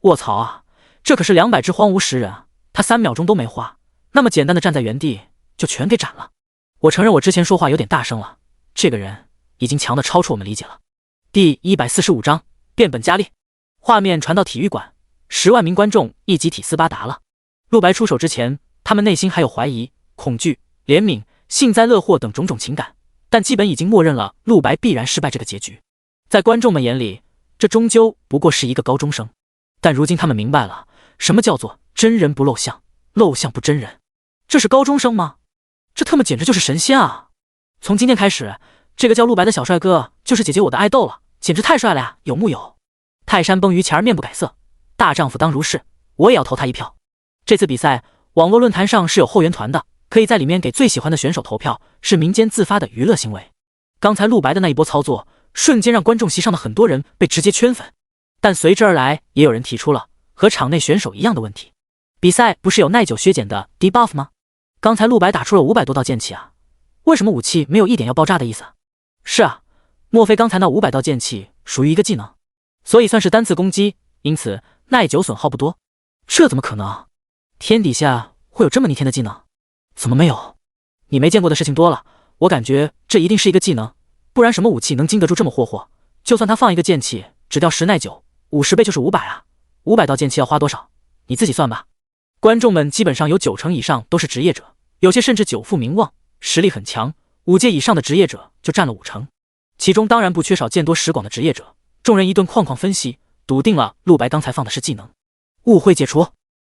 卧槽啊，这可是200只荒无实人啊，他3秒钟都没花，那么简单的站在原地就全给斩了。我承认我之前说话有点大声了，这个人已经强得超出我们理解了。第145章变本加厉。画面传到体育馆，10万名观众一集体斯巴达了。陆白出手之前，他们内心还有怀疑、恐惧、怜悯、幸灾乐祸等种种情感，但基本已经默认了陆白必然失败这个结局。在观众们眼里，这终究不过是一个高中生，但如今他们明白了，什么叫做真人不露相，露相不真人。这是高中生吗？这特么简直就是神仙啊！从今天开始，这个叫陆白的小帅哥就是姐姐我的爱豆了，简直太帅了呀，有木有？泰山崩于前而面不改色，大丈夫当如是，我也要投他一票。这次比赛，网络论坛上是有后援团的，可以在里面给最喜欢的选手投票，是民间自发的娱乐行为。刚才陆白的那一波操作，瞬间让观众席上的很多人被直接圈粉，但随之而来，也有人提出了和场内选手一样的问题：比赛不是有耐久削减的 debuff 吗？刚才陆白打出了500多道剑气啊，为什么武器没有一点要爆炸的意思？是啊，莫非刚才那500道剑气属于一个技能，所以算是单次攻击，因此耐久损耗不多？这怎么可能？天底下会有这么逆天的技能？怎么没有？你没见过的事情多了，我感觉这一定是一个技能，不然什么武器能经得住这么霍霍？就算他放一个剑气，只掉10耐久，50倍就是500啊！500道剑气要花多少？你自己算吧。观众们基本上有90%以上都是职业者，有些甚至久负名望，实力很强，5阶以上的职业者就占了50%，其中当然不缺少见多识广的职业者。众人一顿框框分析，笃定了陆白刚才放的是技能，误会解除，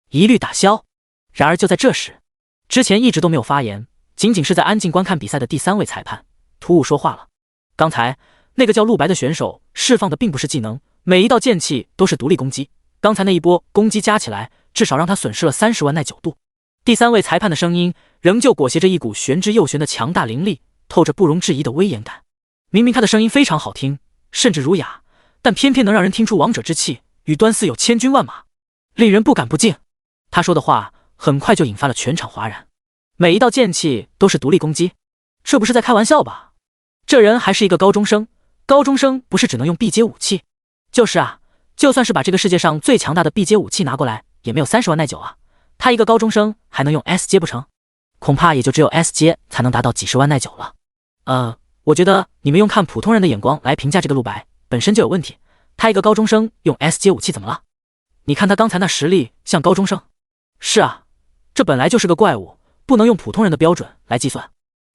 一律打消。然而就在这时，之前一直都没有发言，仅仅是在安静观看比赛的第3位裁判突兀说话了。刚才那个叫陆白的选手释放的并不是技能，每一道剑气都是独立攻击，刚才那一波攻击加起来至少让他损失了30万耐久度。第3位裁判的声音仍旧裹挟着一股玄之又玄的强大凌厉，透着不容置疑的威严感。明明他的声音非常好听，甚至儒雅，但偏偏能让人听出王者之气，与端似有千军万马，令人不敢不敬。他说的话很快就引发了全场哗然。每一道剑气都是独立攻击，这不是在开玩笑吧？这人还是一个高中生，高中生不是只能用 B 阶武器？就是啊，就算是把这个世界上最强大的 B 阶武器拿过来，也没有30万耐久啊。他一个高中生还能用 S 阶不成？恐怕也就只有 S 阶才能达到几10万耐久了。我觉得你们用看普通人的眼光来评价这个陆白，本身就有问题。他一个高中生用 S 阶武器怎么了？你看他刚才那实力像高中生？是啊，这本来就是个怪物，不能用普通人的标准来计算。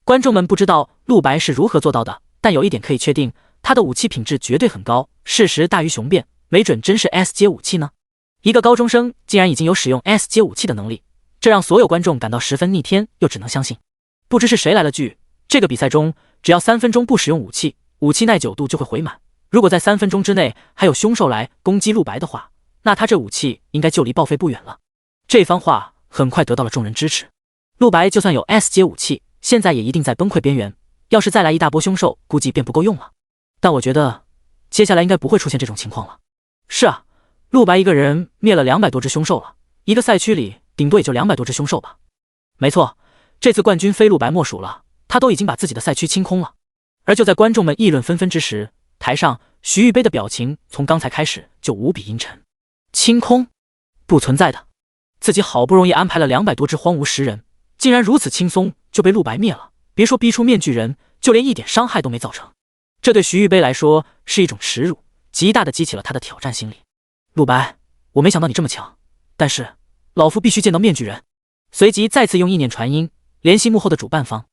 观众们不知道陆白是如何做到的，但有一点可以确定，他的武器品质绝对很高，事实大于雄辩，没准真是 S 阶武器呢。一个高中生竟然已经有使用 S 阶武器的能力，这让所有观众感到十分逆天，又只能相信。不知是谁来了句，这个比赛中只要3分钟不使用武器，武器耐久度就会回满。如果在3分钟之内还有凶兽来攻击陆白的话，那他这武器应该就离报废不远了。这番话很快得到了众人支持。陆白就算有 S 阶武器，现在也一定在崩溃边缘，要是再来一大波凶兽，估计便不够用了。但我觉得接下来应该不会出现这种情况了。是啊，陆白一个人灭了200多只凶兽了，一个赛区里顶多也就200多只凶兽吧。没错，这次冠军非陆白莫属了，他都已经把自己的赛区清空了。而就在观众们议论纷纷之时，台上徐玉杯的表情从刚才开始就无比阴沉。清空？不存在的，自己好不容易安排了200多只荒芜食人，竟然如此轻松就被陆白灭了，别说逼出面具人，就连一点伤害都没造成。这对徐玉杯来说是一种耻辱，极大的激起了他的挑战心理。陆白，我没想到你这么强，但是老夫必须见到面具人。随即再次用意念传音，联系幕后的主办方，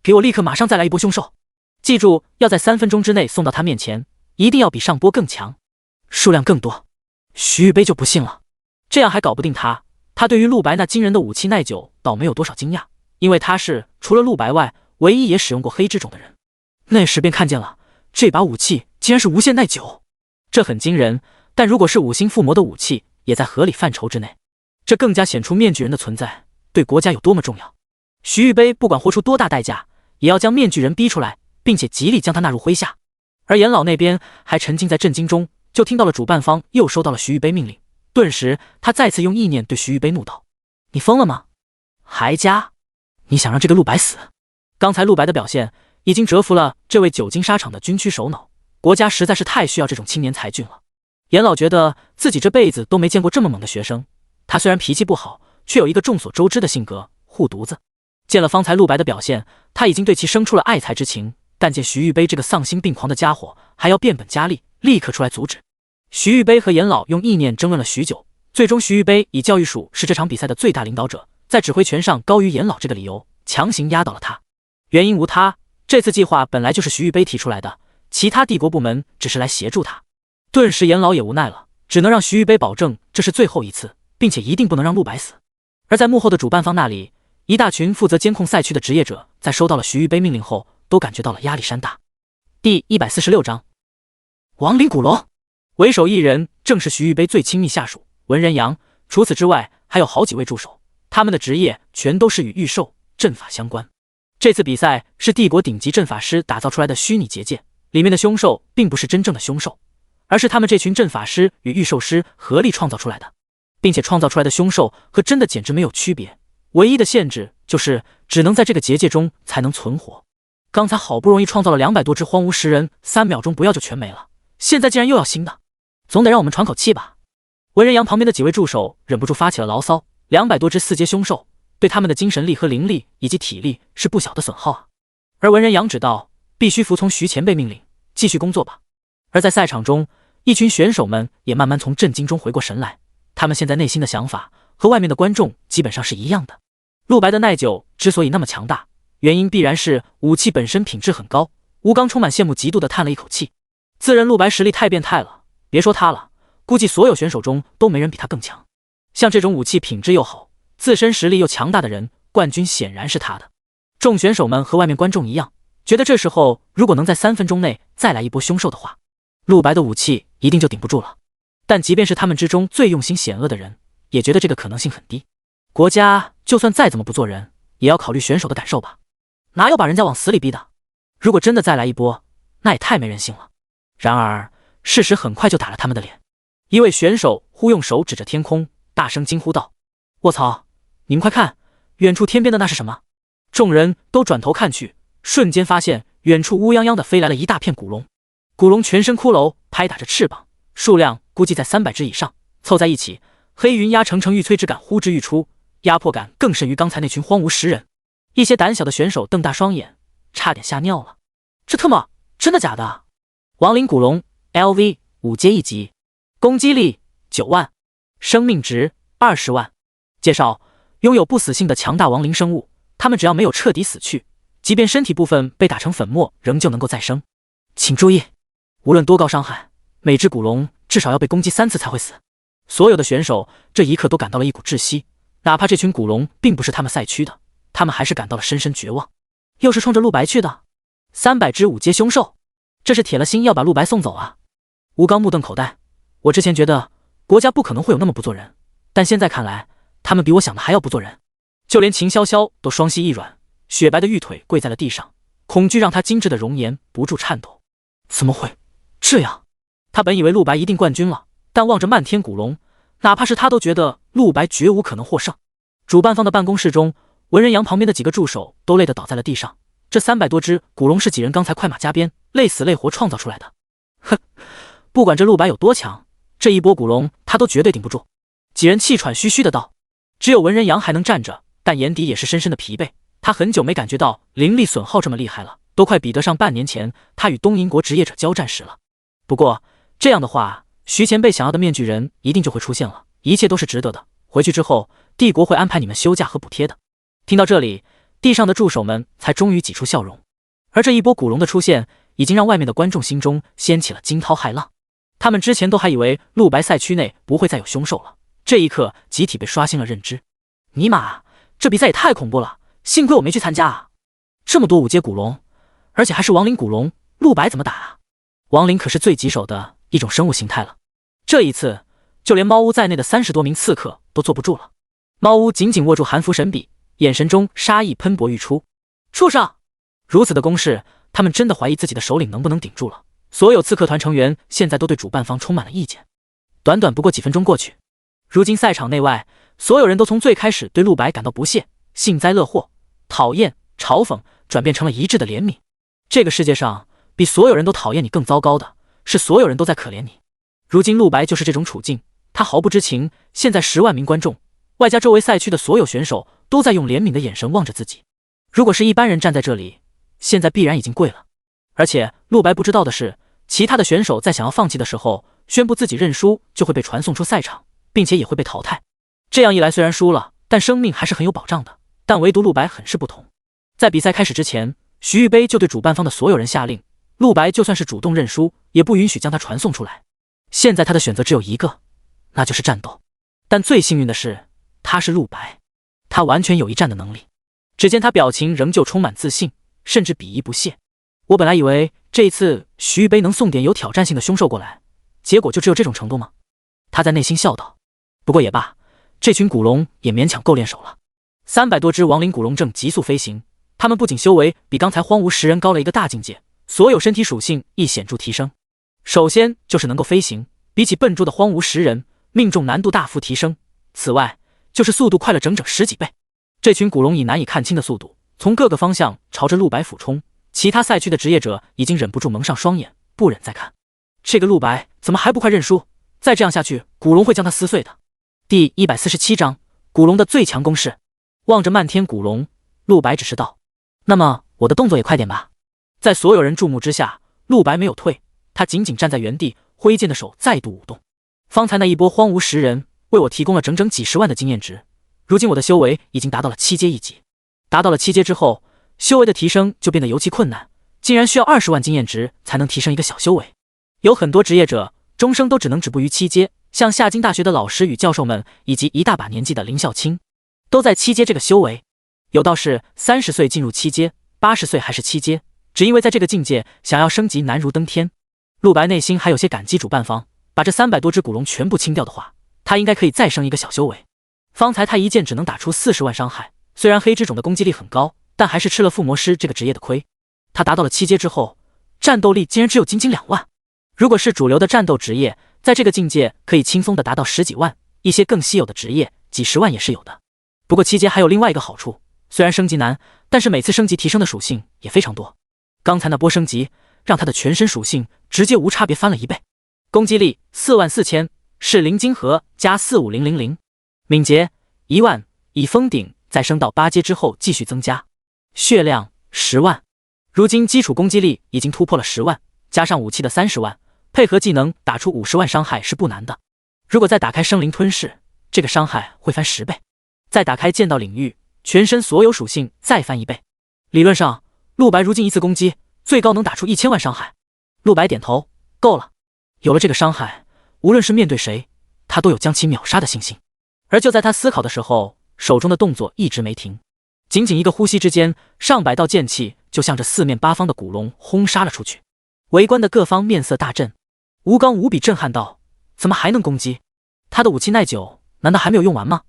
给我立刻马上再来一波凶兽，记住要在3分钟之内送到他面前，一定要比上波更强，数量更多。徐玉杯就不信了，这样还搞不定他。他对于陆白那惊人的武器耐久倒没有多少惊讶，因为他是除了陆白外唯一也使用过黑之种的人。那时便看见了，这把武器竟然是无限耐久，这很惊人，但如果是5星附魔的武器，也在合理范畴之内。这更加显出面具人的存在对国家有多么重要。徐玉杯不管豁出多大代价，也要将面具人逼出来，并且极力将他纳入麾下。而严老那边还沉浸在震惊中，就听到了主办方又收到了徐玉杯命令。顿时他再次用意念对徐玉杯怒道：你疯了吗？还加？你想让这个陆白死？刚才陆白的表现已经折服了这位久经沙场的军区首脑，国家实在是太需要这种青年才俊了。严老觉得自己这辈子都没见过这么猛的学生，他虽然脾气不好，却有一个众所周知的性格，护犊子。见了方才陆白的表现，他已经对其生出了爱才之情，但见徐玉杯这个丧心病狂的家伙还要变本加厉，立刻出来阻止。徐玉杯和严老用意念争论了许久，最终徐玉杯以教育署是这场比赛的最大领导者，在指挥权上高于严老这个理由，强行压倒了他。原因无他，这次计划本来就是徐玉杯提出来的，其他帝国部门只是来协助他。顿时严老也无奈了，只能让徐玉杯保证这是最后一次，并且一定不能让陆白死。而在幕后的主办方那里，一大群负责监控赛区的职业者在收到了徐玉杯命令后，都感觉到了压力山大。第146章，亡灵古龙。为首一人正是徐玉杯最亲密下属文人阳，除此之外还有好几位助手，他们的职业全都是与御兽阵法相关。这次比赛是帝国顶级阵法师打造出来的虚拟结界，里面的凶兽并不是真正的凶兽，而是他们这群阵法师与御兽师合力创造出来的，并且创造出来的凶兽和真的简直没有区别，唯一的限制就是只能在这个结界中才能存活。刚才好不容易创造了200多只荒芜食人，3秒钟不要就全没了，现在竟然又要新的，总得让我们喘口气吧。文人阳旁边的几位助手忍不住发起了牢骚，200多只4阶凶兽对他们的精神力和灵力以及体力是不小的损耗啊。而文人阳指道，必须服从徐前辈命令，继续工作吧。而在赛场中，一群选手们也慢慢从震惊中回过神来，他们现在内心的想法和外面的观众基本上是一样的。陆白的耐久之所以那么强大，原因必然是武器本身品质很高。吴刚充满羡慕嫉妒地叹了一口气，自认陆白实力太变态了，别说他了，估计所有选手中都没人比他更强。像这种武器品质又好，自身实力又强大的人，冠军显然是他的。众选手们和外面观众一样，觉得这时候如果能在3分钟内再来一波凶兽的话，陆白的武器一定就顶不住了。但即便是他们之中最用心险恶的人，也觉得这个可能性很低。国家就算再怎么不做人，也要考虑选手的感受吧，哪有把人家往死里逼的？如果真的再来一波，那也太没人性了。然而事实很快就打了他们的脸，一位选手忽用手指着天空，大声惊呼道：卧槽，你们快看，远处天边的那是什么？众人都转头看去，瞬间发现远处乌泱泱的飞来了一大片古龙。古龙全身骷髅，拍打着翅膀，数量估计在300只以上，凑在一起，黑云压城城欲摧之感呼之欲出，压迫感更甚于刚才那群荒芜食人。一些胆小的选手瞪大双眼，差点吓尿了。这特么真的假的？亡灵古龙 LV 5阶1级，攻击力9万，生命值20万。介绍：拥有不死性的强大亡灵生物，他们只要没有彻底死去，即便身体部分被打成粉末，仍旧能够再生。请注意，无论多高伤害，每只古龙至少要被攻击3次才会死。所有的选手这一刻都感到了一股窒息，哪怕这群古龙并不是他们赛区的，他们还是感到了深深绝望。又是冲着陆白去的，300只5阶凶兽，这是铁了心要把陆白送走啊！吴刚目瞪口呆，我之前觉得国家不可能会有那么不做人，但现在看来，他们比我想的还要不做人。就连秦潇潇都双膝一软，雪白的玉腿跪在了地上，恐惧让她精致的容颜不住颤抖。怎么会这样？他本以为陆白一定冠军了，但望着漫天古龙，哪怕是他都觉得陆白绝无可能获胜。主办方的办公室中，文人阳旁边的几个助手都累得倒在了地上。这300多只古龙是几人刚才快马加鞭，累死累活创造出来的。哼，不管这陆白有多强，这一波古龙他都绝对顶不住。几人气喘吁吁的道。只有文人阳还能站着，但眼底也是深深的疲惫。他很久没感觉到灵力损耗这么厉害了，都快比得上半年前他与东瀛国职业者交战时了。不过这样的话，徐前辈想要的面具人一定就会出现了，一切都是值得的。回去之后，帝国会安排你们休假和补贴的。听到这里，地上的助手们才终于挤出笑容。而这一波古龙的出现，已经让外面的观众心中掀起了惊涛骇浪。他们之前都还以为陆白赛区内不会再有凶兽了，这一刻集体被刷新了认知。尼玛，这比赛也太恐怖了，幸亏我没去参加啊！这么多5阶古龙，而且还是亡灵古龙，陆白怎么打啊？亡灵可是最棘手的一种生物形态了。这一次，就连猫屋在内的30多名刺客都坐不住了。猫屋紧紧握住韩服神笔，眼神中杀意喷薄欲出。畜生！如此的攻势，他们真的怀疑自己的首领能不能顶住了。所有刺客团成员现在都对主办方充满了意见。短短不过几分钟过去，如今赛场内外，所有人都从最开始对陆白感到不屑、幸灾乐祸、讨厌、嘲讽，转变成了一致的怜悯。这个世界上，比所有人都讨厌你更糟糕的是，所有人都在可怜你。如今陆白就是这种处境，他毫不知情。现在10万名观众，外加周围赛区的所有选手，都在用怜悯的眼神望着自己。如果是一般人站在这里，现在必然已经跪了。而且陆白不知道的是，其他的选手在想要放弃的时候，宣布自己认输，就会被传送出赛场，并且也会被淘汰。这样一来，虽然输了，但生命还是很有保障的。但唯独陆白很是不同。在比赛开始之前，徐玉杯就对主办方的所有人下令，陆白就算是主动认输，也不允许将他传送出来。现在他的选择只有一个，那就是战斗。但最幸运的是，他是陆白，他完全有一战的能力。只见他表情仍旧充满自信，甚至鄙夷不屑。我本来以为这一次徐玉杯能送点有挑战性的凶兽过来，结果就只有这种程度吗？他在内心笑道。不过也罢，这群古龙也勉强够练手了。300多只亡灵古龙正急速飞行，他们不仅修为比刚才荒芜10人高了一个大境界，所有身体属性亦显著提升。首先就是能够飞行，比起笨拙的荒芜10人，命中难度大幅提升。此外就是速度快了整整10几倍。这群古龙以难以看清的速度从各个方向朝着陆白俯冲，其他赛区的职业者已经忍不住蒙上双眼，不忍再看。这个陆白怎么还不快认输？再这样下去，古龙会将他撕碎的。第147章，古龙的最强攻势。望着漫天古龙，陆白只是道：那么我的动作也快点吧。在所有人注目之下，陆白没有退，他紧紧站在原地，挥剑的手再度舞动。方才那一波荒芜10人为我提供了整整几10万的经验值，如今我的修为已经达到了7阶1级。达到了7阶之后，修为的提升就变得尤其困难，竟然需要20万经验值才能提升一个小修为。有很多职业者终生都只能止步于7阶，像夏京大学的老师与教授们，以及一大把年纪的林孝清，都在7阶这个修为。有道是30岁进入7阶，80岁还是7阶，只因为在这个境界想要升级难如登天。陆白内心还有些感激主办方，把这300多只古龙全部清掉的话，他应该可以再升一个小修为。方才他一剑只能打出40万伤害，虽然黑之种的攻击力很高，但还是吃了附魔师这个职业的亏。他达到了7阶之后，战斗力竟然只有仅2万。如果是主流的战斗职业，在这个境界可以轻松的达到10几万，一些更稀有的职业几10万也是有的。不过7阶还有另外一个好处，虽然升级难，但是每次升级提升的属性也非常多。刚才那波升级让他的全身属性直接无差别翻了1倍。攻击力44000，是灵晶核加45000，敏捷1万，以封顶再升到8阶之后继续增加。血量10万，如今基础攻击力已经突破了10万，加上武器的30万，配合技能打出50万伤害是不难的。如果再打开生灵吞噬，这个伤害会翻10倍。再打开剑道领域，全身所有属性再翻1倍。理论上，陆白如今一次攻击最高能打出1000万伤害。陆白点头，够了。有了这个伤害，无论是面对谁，他都有将其秒杀的信心。而就在他思考的时候，手中的动作一直没停。仅仅一个呼吸之间，上百道剑气就向着四面八方的古龙轰杀了出去。围观的各方面色大振，吴刚无比震撼道：怎么还能攻击？他的武器耐久难道还没有用完吗？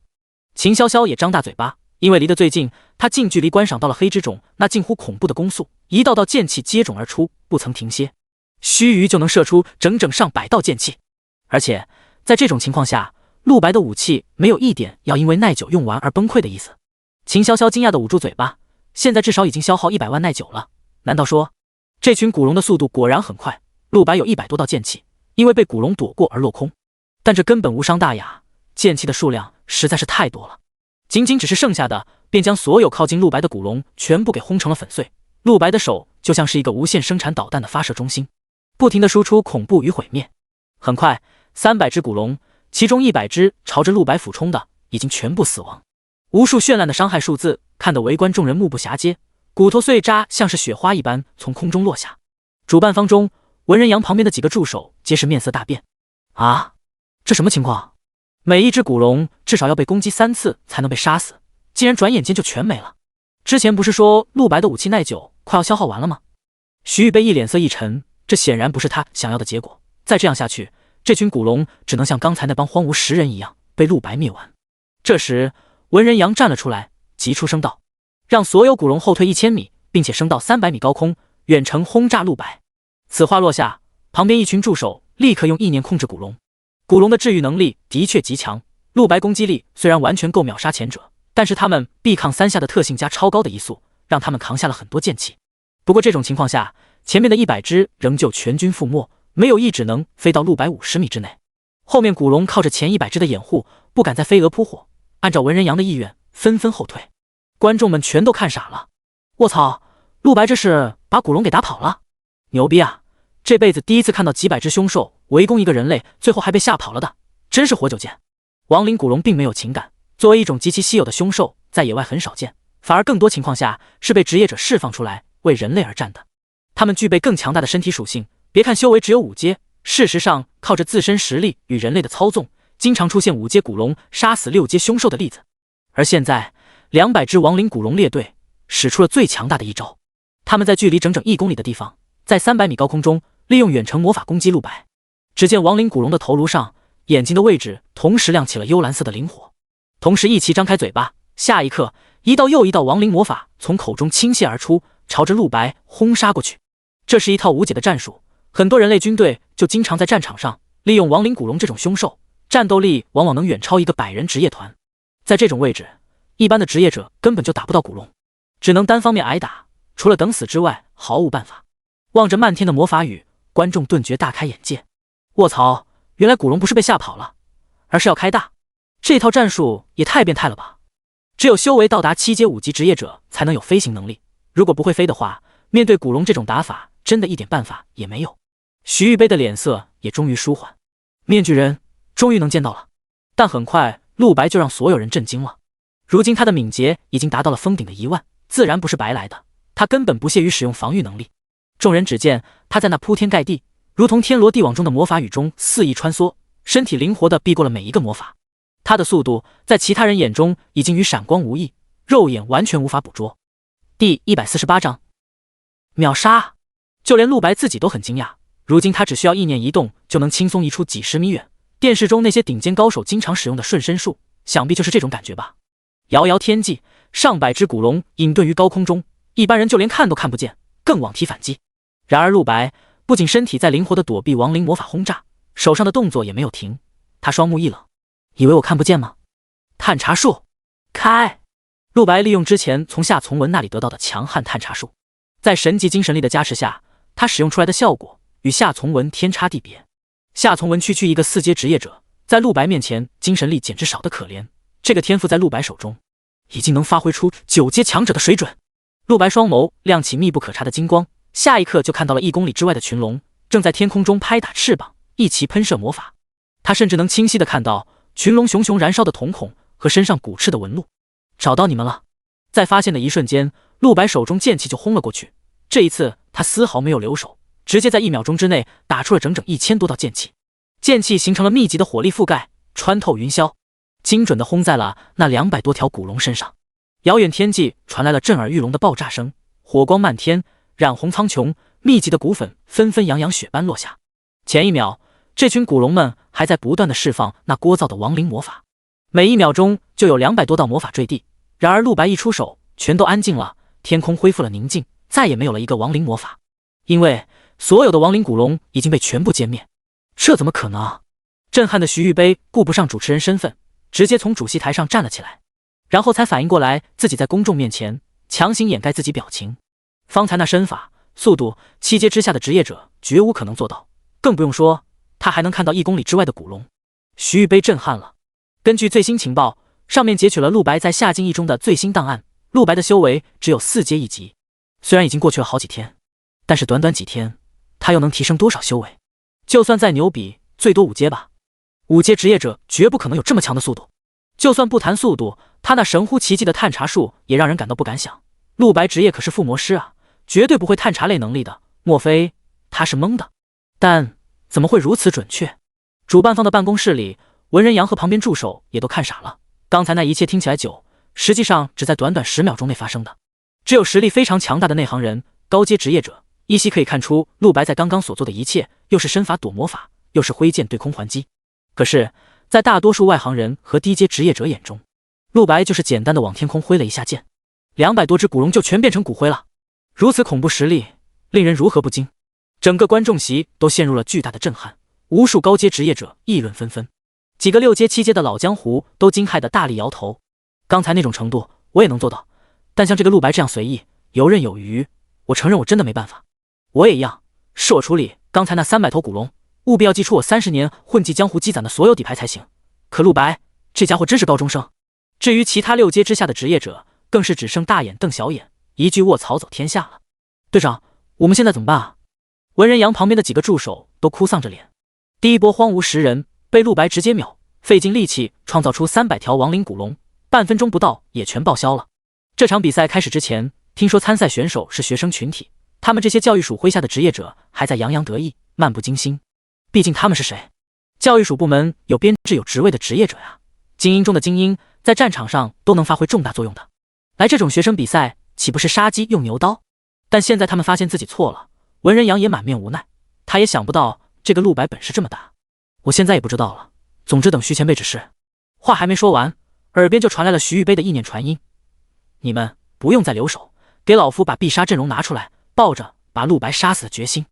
秦潇潇也张大嘴巴，因为离得最近，他近距离观赏到了黑之种那近乎恐怖的攻速，一道道剑气接踵而出，不曾停歇，须臾就能射出整整上百道剑气。而且在这种情况下，陆白的武器没有一点要因为耐久用完而崩溃的意思。秦潇潇惊讶地捂住嘴巴，现在至少已经消耗100万耐久了，难道说这群古龙的速度果然很快？陆白有100多道剑气，因为被古龙躲过而落空，但这根本无伤大雅，剑气的数量实在是太多了，仅仅只是剩下的便将所有靠近陆白的古龙全部给轰成了粉碎。陆白的手就像是一个无限生产导弹的发射中心，不停地输出恐怖与毁灭。很快300只古龙，其中100只朝着陆白俯冲的已经全部死亡。无数绚烂的伤害数字看得围观众人目不暇接，骨头碎渣像是雪花一般从空中落下。主办方中，文人阳旁边的几个助手皆是面色大变。啊，这什么情况？每一只古龙至少要被攻击3次才能被杀死，竟然转眼间就全没了。之前不是说陆白的武器耐久快要消耗完了吗？徐玉杯一脸色一沉，这显然不是他想要的结果。再这样下去，这群古龙只能像刚才那帮荒芜10人一样被陆白灭完。这时文人阳站了出来，急出声道：让所有古龙后退1000米，并且升到300米高空，远程轰炸陆白。此话落下，旁边一群助手立刻用意念控制古龙。古龙的治愈能力的确极强，陆白攻击力虽然完全够秒杀前者，但是他们避抗3下的特性加超高的移速，让他们扛下了很多剑气。不过这种情况下，前面的100只仍旧全军覆没，没有一只能飞到陆白50米之内。后面古龙靠着前100只的掩护，不敢再飞蛾扑火，按照文人阳的意愿纷纷后退。观众们全都看傻了，卧槽，陆白这是把古龙给打跑了？牛逼啊，这辈子第一次看到几百只凶兽围攻一个人类，最后还被吓跑了的，真是活久见。亡灵古龙并没有情感，作为一种极其稀有的凶兽，在野外很少见，反而更多情况下是被职业者释放出来为人类而战的。他们具备更强大的身体属性，别看修为只有5阶，事实上靠着自身实力与人类的操纵，经常出现5阶古龙杀死6阶凶兽的例子。而现在200只亡灵古龙列队使出了最强大的一招，他们在距离整整1公里的地方，在300米高空中利用远程魔法攻击陆白。只见亡灵古龙的头颅上眼睛的位置同时亮起了幽蓝色的灵火，同时一齐张开嘴巴，下一刻一道又一道亡灵魔法从口中倾泻而出，朝着陆白轰杀过去。这是一套无解的战术，很多人类军队就经常在战场上利用亡灵古龙这种凶兽，战斗力往往能远超一个100人职业团。在这种位置，一般的职业者根本就打不到古龙，只能单方面挨打，除了等死之外毫无办法。望着漫天的魔法雨，观众顿觉大开眼界。卧槽，原来古龙不是被吓跑了，而是要开大，这套战术也太变态了吧！只有修为到达7阶5级职业者才能有飞行能力，如果不会飞的话，面对古龙这种打法真的一点办法也没有。徐玉杯的脸色也终于舒缓，面具人终于能见到了。但很快陆白就让所有人震惊了，如今他的敏捷已经达到了封顶的1万，自然不是白来的，他根本不屑于使用防御能力。众人只见他在那铺天盖地如同天罗地网中的魔法雨中肆意穿梭，身体灵活地避过了每一个魔法。他的速度在其他人眼中已经与闪光无异，肉眼完全无法捕捉。第148章秒杀。就连陆白自己都很惊讶，如今他只需要意念一动就能轻松移出几十米远，电视中那些顶尖高手经常使用的瞬身术，想必就是这种感觉吧。遥遥天际，上百只古龙隐遁于高空中，一般人就连看都看不见，更罔提反击。然而陆白不仅身体在灵活地躲避亡灵魔法轰炸，手上的动作也没有停。他双目一冷，以为我看不见吗？探查术开！陆白利用之前从夏从文那里得到的强悍探查术，在神级精神力的加持下，他使用出来的效果与夏从文天差地别。夏从文区区一个4阶职业者，在陆白面前精神力简直少得可怜，这个天赋在陆白手中已经能发挥出9阶强者的水准。陆白双眸亮起密不可察的金光，下一刻就看到了1公里之外的群龙正在天空中拍打翅膀，一齐喷射魔法。他甚至能清晰地看到群龙熊熊燃烧的瞳孔和身上骨翅的纹路。找到你们了！在发现的一瞬间，陆白手中剑气就轰了过去。这一次他丝毫没有留手，直接在1秒钟之内打出了整整1000多道剑气。剑气形成了密集的火力覆盖，穿透云霄，精准地轰在了那200多条古龙身上。遥远天际传来了震耳欲聋的爆炸声，火光漫天，染红苍穹，密集的骨粉纷纷扬扬雪般落下。前一秒，这群古龙们还在不断地释放那聒噪的亡灵魔法，每1秒钟就有200多道魔法坠地。然而陆白一出手，全都安静了，天空恢复了宁静，再也没有了一个亡灵魔法，因为所有的亡灵古龙已经被全部歼灭。这怎么可能？震撼的徐玉杯顾不上主持人身份，直接从主席台上站了起来，然后才反应过来自己在公众面前强行掩盖自己表情。方才那身法速度，7阶之下的职业者绝无可能做到，更不用说他还能看到1公里之外的古龙。徐玉杯震撼了。根据最新情报，上面截取了陆白在夏境一中的最新档案，陆白的修为只有4阶1级。虽然已经过去了好几天，但是短短几天他又能提升多少修为？就算再牛比，最多5阶吧。5阶职业者绝不可能有这么强的速度。就算不谈速度，他那神乎其技的探查术也让人感到不敢想。陆白职业可是附魔师啊，绝对不会探查类能力的，莫非他是蒙的？但怎么会如此准确？主办方的办公室里，文人阳和旁边助手也都看傻了。刚才那一切听起来久，实际上只在短短10秒钟内发生的。只有实力非常强大的内行人、高阶职业者依稀可以看出陆白在刚刚所做的一切，又是身法躲魔法，又是挥剑对空还击。可是在大多数外行人和低阶职业者眼中，陆白就是简单的往天空挥了一下剑，200多只古龙就全变成骨灰了。如此恐怖实力，令人如何不惊？整个观众席都陷入了巨大的震撼，无数高阶职业者议论纷纷，几个6阶7阶的老江湖都惊骇的大力摇头。刚才那种程度我也能做到，但像这个陆白这样随意游刃有余，我承认我真的没办法。我也一样，是我处理刚才那300头古龙，务必要祭出我30年混迹江湖积攒的所有底牌才行。可陆白这家伙真是高中生。至于其他6阶之下的职业者，更是只剩大眼瞪小眼，一句卧槽走天下了。队长，我们现在怎么办啊？文人阳旁边的几个助手都哭丧着脸。第一波荒芜10人被陆白直接秒，费尽力气创造出300条亡灵古龙，半分钟不到也全报销了。这场比赛开始之前，听说参赛选手是学生群体，他们这些教育署麾下的职业者还在洋洋得意、漫不经心。毕竟他们是谁？教育署部门有编制有职位的职业者呀，精英中的精英，在战场上都能发挥重大作用的。来这种学生比赛，岂不是杀鸡用牛刀？但现在他们发现自己错了，文人阳也满面无奈，他也想不到这个陆白本事这么大。我现在也不知道了，总之等徐前辈指示。话还没说完，耳边就传来了徐玉杯的意念传音：你们不用再留守，给老夫把必杀阵容拿出来，抱着把陆白杀死的决心。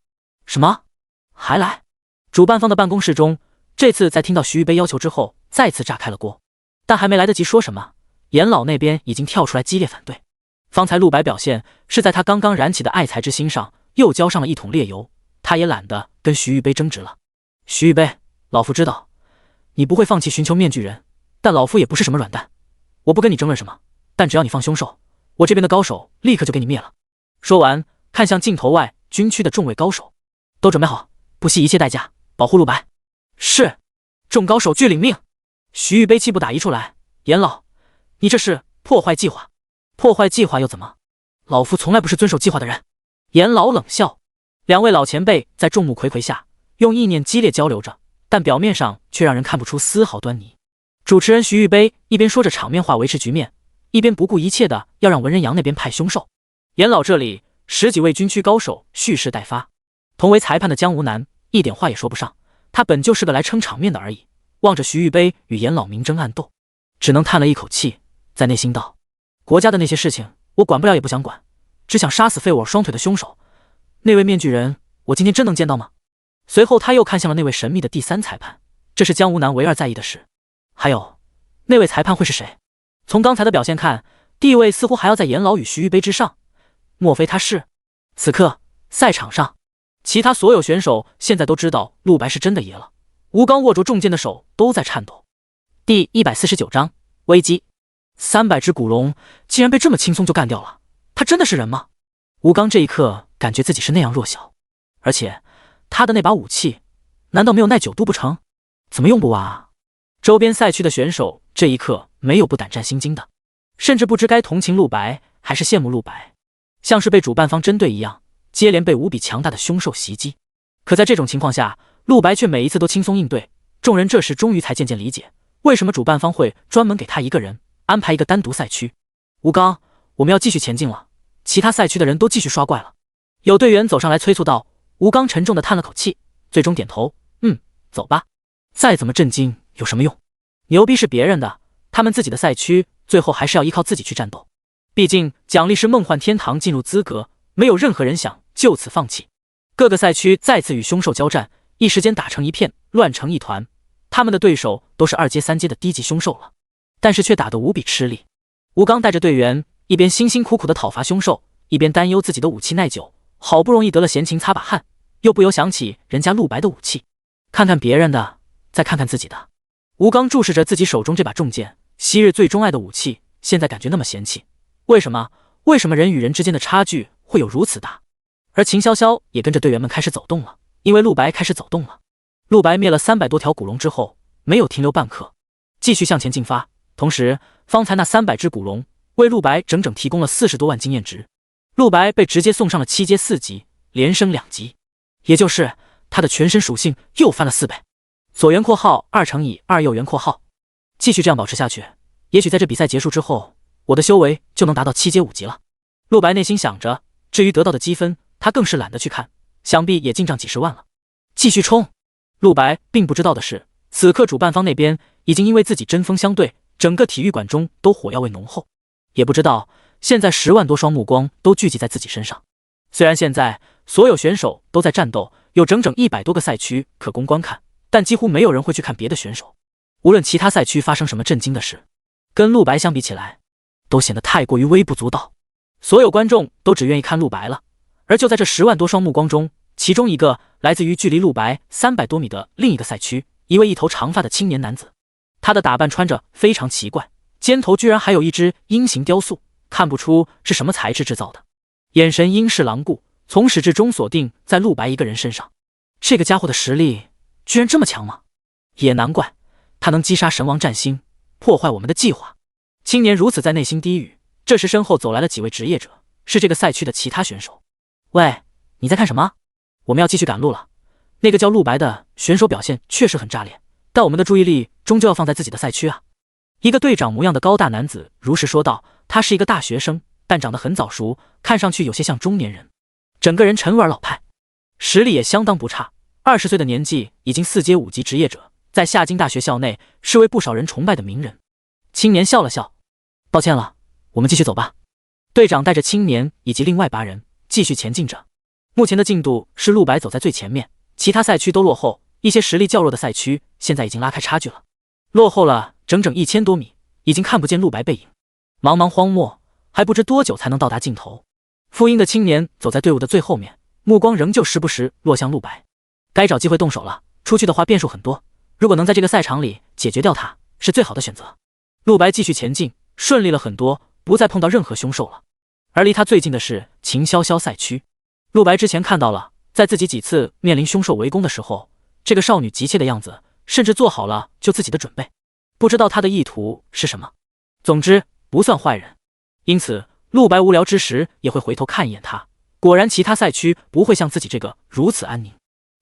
什么？还来？主办方的办公室中，这次在听到徐玉杯要求之后，再次炸开了锅。但还没来得及说什么，严老那边已经跳出来激烈反对。方才陆白表现是在他刚刚燃起的爱才之心上又浇上了一桶烈油，他也懒得跟徐玉杯争执了。徐玉杯，老夫知道你不会放弃寻求面具人，但老夫也不是什么软蛋，我不跟你争论什么，但只要你放凶手，我这边的高手立刻就给你灭了。说完，看向镜头外军区的众位高手，都准备好，不惜一切代价保护陆白。是。众高手俱领命。徐玉杯气不打一处来：严老，你这是破坏计划。破坏计划又怎么？老夫从来不是遵守计划的人。严老冷笑。两位老前辈在众目睽睽下用意念激烈交流着，但表面上却让人看不出丝毫端倪。主持人徐玉杯一边说着场面话维持局面，一边不顾一切的要让文人阳那边派凶手。严老这里10几位军区高手蓄势待发，同为裁判的江无难一点话也说不上，他本就是个来撑场面的而已。望着徐玉杯与严老明争暗斗，只能叹了一口气，在内心道：国家的那些事情我管不了也不想管，只想杀死废我双腿的凶手。那位面具人我今天真能见到吗？随后他又看向了那位神秘的第3裁判，这是江无难唯二在意的事。还有，那位裁判会是谁？从刚才的表现看，地位似乎还要在严老与徐玉杯之上，莫非他是？此刻赛场上，其他所有选手现在都知道陆白是真的爷了，吴刚握着重剑的手都在颤抖。第149章危机。300只古龙竟然被这么轻松就干掉了，他真的是人吗？吴刚这一刻感觉自己是那样弱小，而且他的那把武器难道没有耐久度不成？怎么用不完啊？周边赛区的选手这一刻没有不胆战心惊的，甚至不知该同情陆白还是羡慕陆白，像是被主办方针对一样，接连被无比强大的凶兽袭击。可在这种情况下，陆白却每一次都轻松应对。众人这时终于才渐渐理解，为什么主办方会专门给他一个人安排一个单独赛区。吴刚，我们要继续前进了，其他赛区的人都继续刷怪了。有队员走上来催促道。吴刚沉重地叹了口气，最终点头，走吧。再怎么震惊有什么用？牛逼是别人的，他们自己的赛区最后还是要依靠自己去战斗。毕竟奖励是梦幻天堂进入资格，没有任何人想就此放弃。各个赛区再次与凶兽交战，一时间打成一片，乱成一团。他们的对手都是2阶3阶的低级凶兽了，但是却打得无比吃力。吴刚带着队员一边辛辛苦苦地讨伐凶兽，一边担忧自己的武器耐久，好不容易得了闲情擦把汗，又不由想起人家陆白的武器，看看别人的，再看看自己的。吴刚注视着自己手中这把重剑，昔日最钟爱的武器，现在感觉那么嫌弃。为什么人与人之间的差距会有如此大？而秦潇潇也跟着队员们开始走动了，因为陆白开始走动了。陆白灭了300多条古龙之后，没有停留半刻，继续向前进发。同时，方才那300只古龙为陆白整整提供了40多万经验值。陆白被直接送上了7阶4级，连升2级，也就是他的全身属性又翻了4倍。左圆括号2乘以2右圆括号，继续这样保持下去，也许在这比赛结束之后，我的修为就能达到7阶5级了。陆白内心想着，至于得到的积分，他更是懒得去看，想必也进账几十万了。继续冲！陆白并不知道的是，此刻主办方那边已经因为自己针锋相对，整个体育馆中都火药味浓厚，也不知道现在10万多双目光都聚集在自己身上。虽然现在所有选手都在战斗，有整整100多个赛区可供观看，但几乎没有人会去看别的选手。无论其他赛区发生什么震惊的事，跟陆白相比起来，都显得太过于微不足道。所有观众都只愿意看陆白了。而就在这10万多双目光中，其中一个来自于距离陆白300多米的另一个赛区，一位一头长发的青年男子。他的打扮穿着非常奇怪，肩头居然还有一只鹰形雕塑，看不出是什么材质制造的，眼神鹰视狼顾，从始至终锁定在陆白一个人身上。这个家伙的实力居然这么强吗？也难怪他能击杀神王战星，破坏我们的计划。青年如此在内心低语。这时身后走来了几位职业者，是这个赛区的其他选手。喂，你在看什么？我们要继续赶路了。那个叫陆白的选手表现确实很炸裂，但我们的注意力终究要放在自己的赛区啊。一个队长模样的高大男子如实说道，他是一个大学生，但长得很早熟，看上去有些像中年人，整个人沉稳而老派，实力也相当不差。20岁的年纪，已经4阶5级职业者，在夏京大学校内是为不少人崇拜的名人。青年笑了笑，抱歉了，我们继续走吧。队长带着青年以及另外8人继续前进着。目前的进度是陆白走在最前面，其他赛区都落后，一些实力较弱的赛区现在已经拉开差距了，落后了整整1000多米，已经看不见陆白背影。茫茫荒漠，还不知多久才能到达尽头。复阴的青年走在队伍的最后面，目光仍旧时不时落向陆白。该找机会动手了，出去的话变数很多，如果能在这个赛场里解决掉他，是最好的选择。陆白继续前进，顺利了很多，不再碰到任何凶兽了。而离他最近的是秦潇潇赛区。陆白之前看到了，在自己几次面临凶兽围攻的时候，这个少女急切的样子，甚至做好了救自己的准备。不知道她的意图是什么，总之不算坏人。因此陆白无聊之时也会回头看一眼她。果然其他赛区不会像自己这个如此安宁。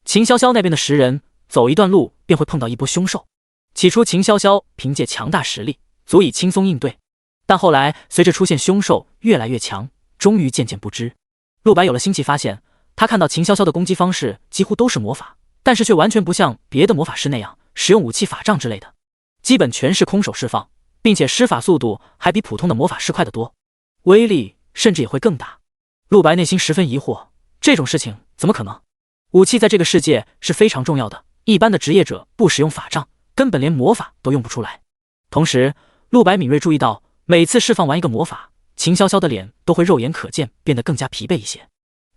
秦潇潇那边的10人走一段路便会碰到一波凶兽。起初秦潇潇凭借强大实力足以轻松应对，但后来随着出现凶兽越来越强，终于渐渐不支。陆白有了新奇发现，他看到秦潇潇的攻击方式几乎都是魔法，但是却完全不像别的魔法师那样使用武器法杖之类的，基本全是空手释放，并且施法速度还比普通的魔法师快得多，威力甚至也会更大。陆白内心十分疑惑，这种事情怎么可能？武器在这个世界是非常重要的，一般的职业者不使用法杖，根本连魔法都用不出来。同时陆白敏锐注意到，每次释放完一个魔法，秦潇潇的脸都会肉眼可见变得更加疲惫一些。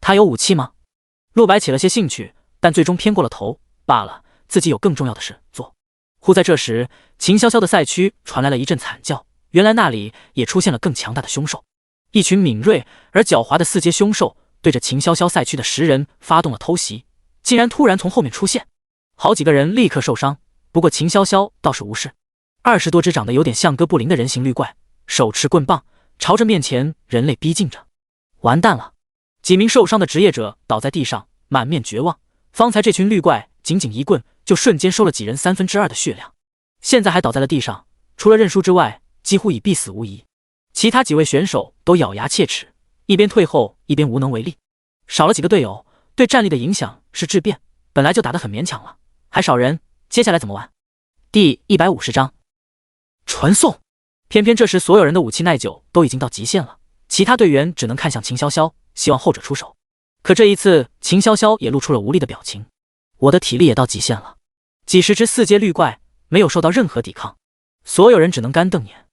他有武器吗？陆白起了些兴趣，但最终偏过了头罢了，自己有更重要的事做。忽在这时，秦潇潇的赛区传来了一阵惨叫，原来那里也出现了更强大的凶兽。一群敏锐而狡猾的4阶凶兽对着秦潇潇赛区的10人发动了偷袭，竟然突然从后面出现，好几个人立刻受伤，不过秦潇潇倒是无事。20多只长得有点像哥布林的人形绿怪，手持棍棒，朝着面前人类逼近着。完蛋了！几名受伤的职业者倒在地上，满面绝望。方才这群绿怪仅仅一棍就瞬间收了几人2/3的血量，现在还倒在了地上，除了认输之外，几乎已必死无疑。其他几位选手都咬牙切齿，一边退后一边无能为力。少了几个队友，对战力的影响是质变，本来就打得很勉强了，还少人，接下来怎么玩？第150章传送。偏偏这时所有人的武器耐久都已经到极限了，其他队员只能看向秦潇潇，希望后者出手。可这一次秦潇潇也露出了无力的表情。我的体力也到极限了。几十只4阶绿怪没有受到任何抵抗，所有人只能干瞪眼。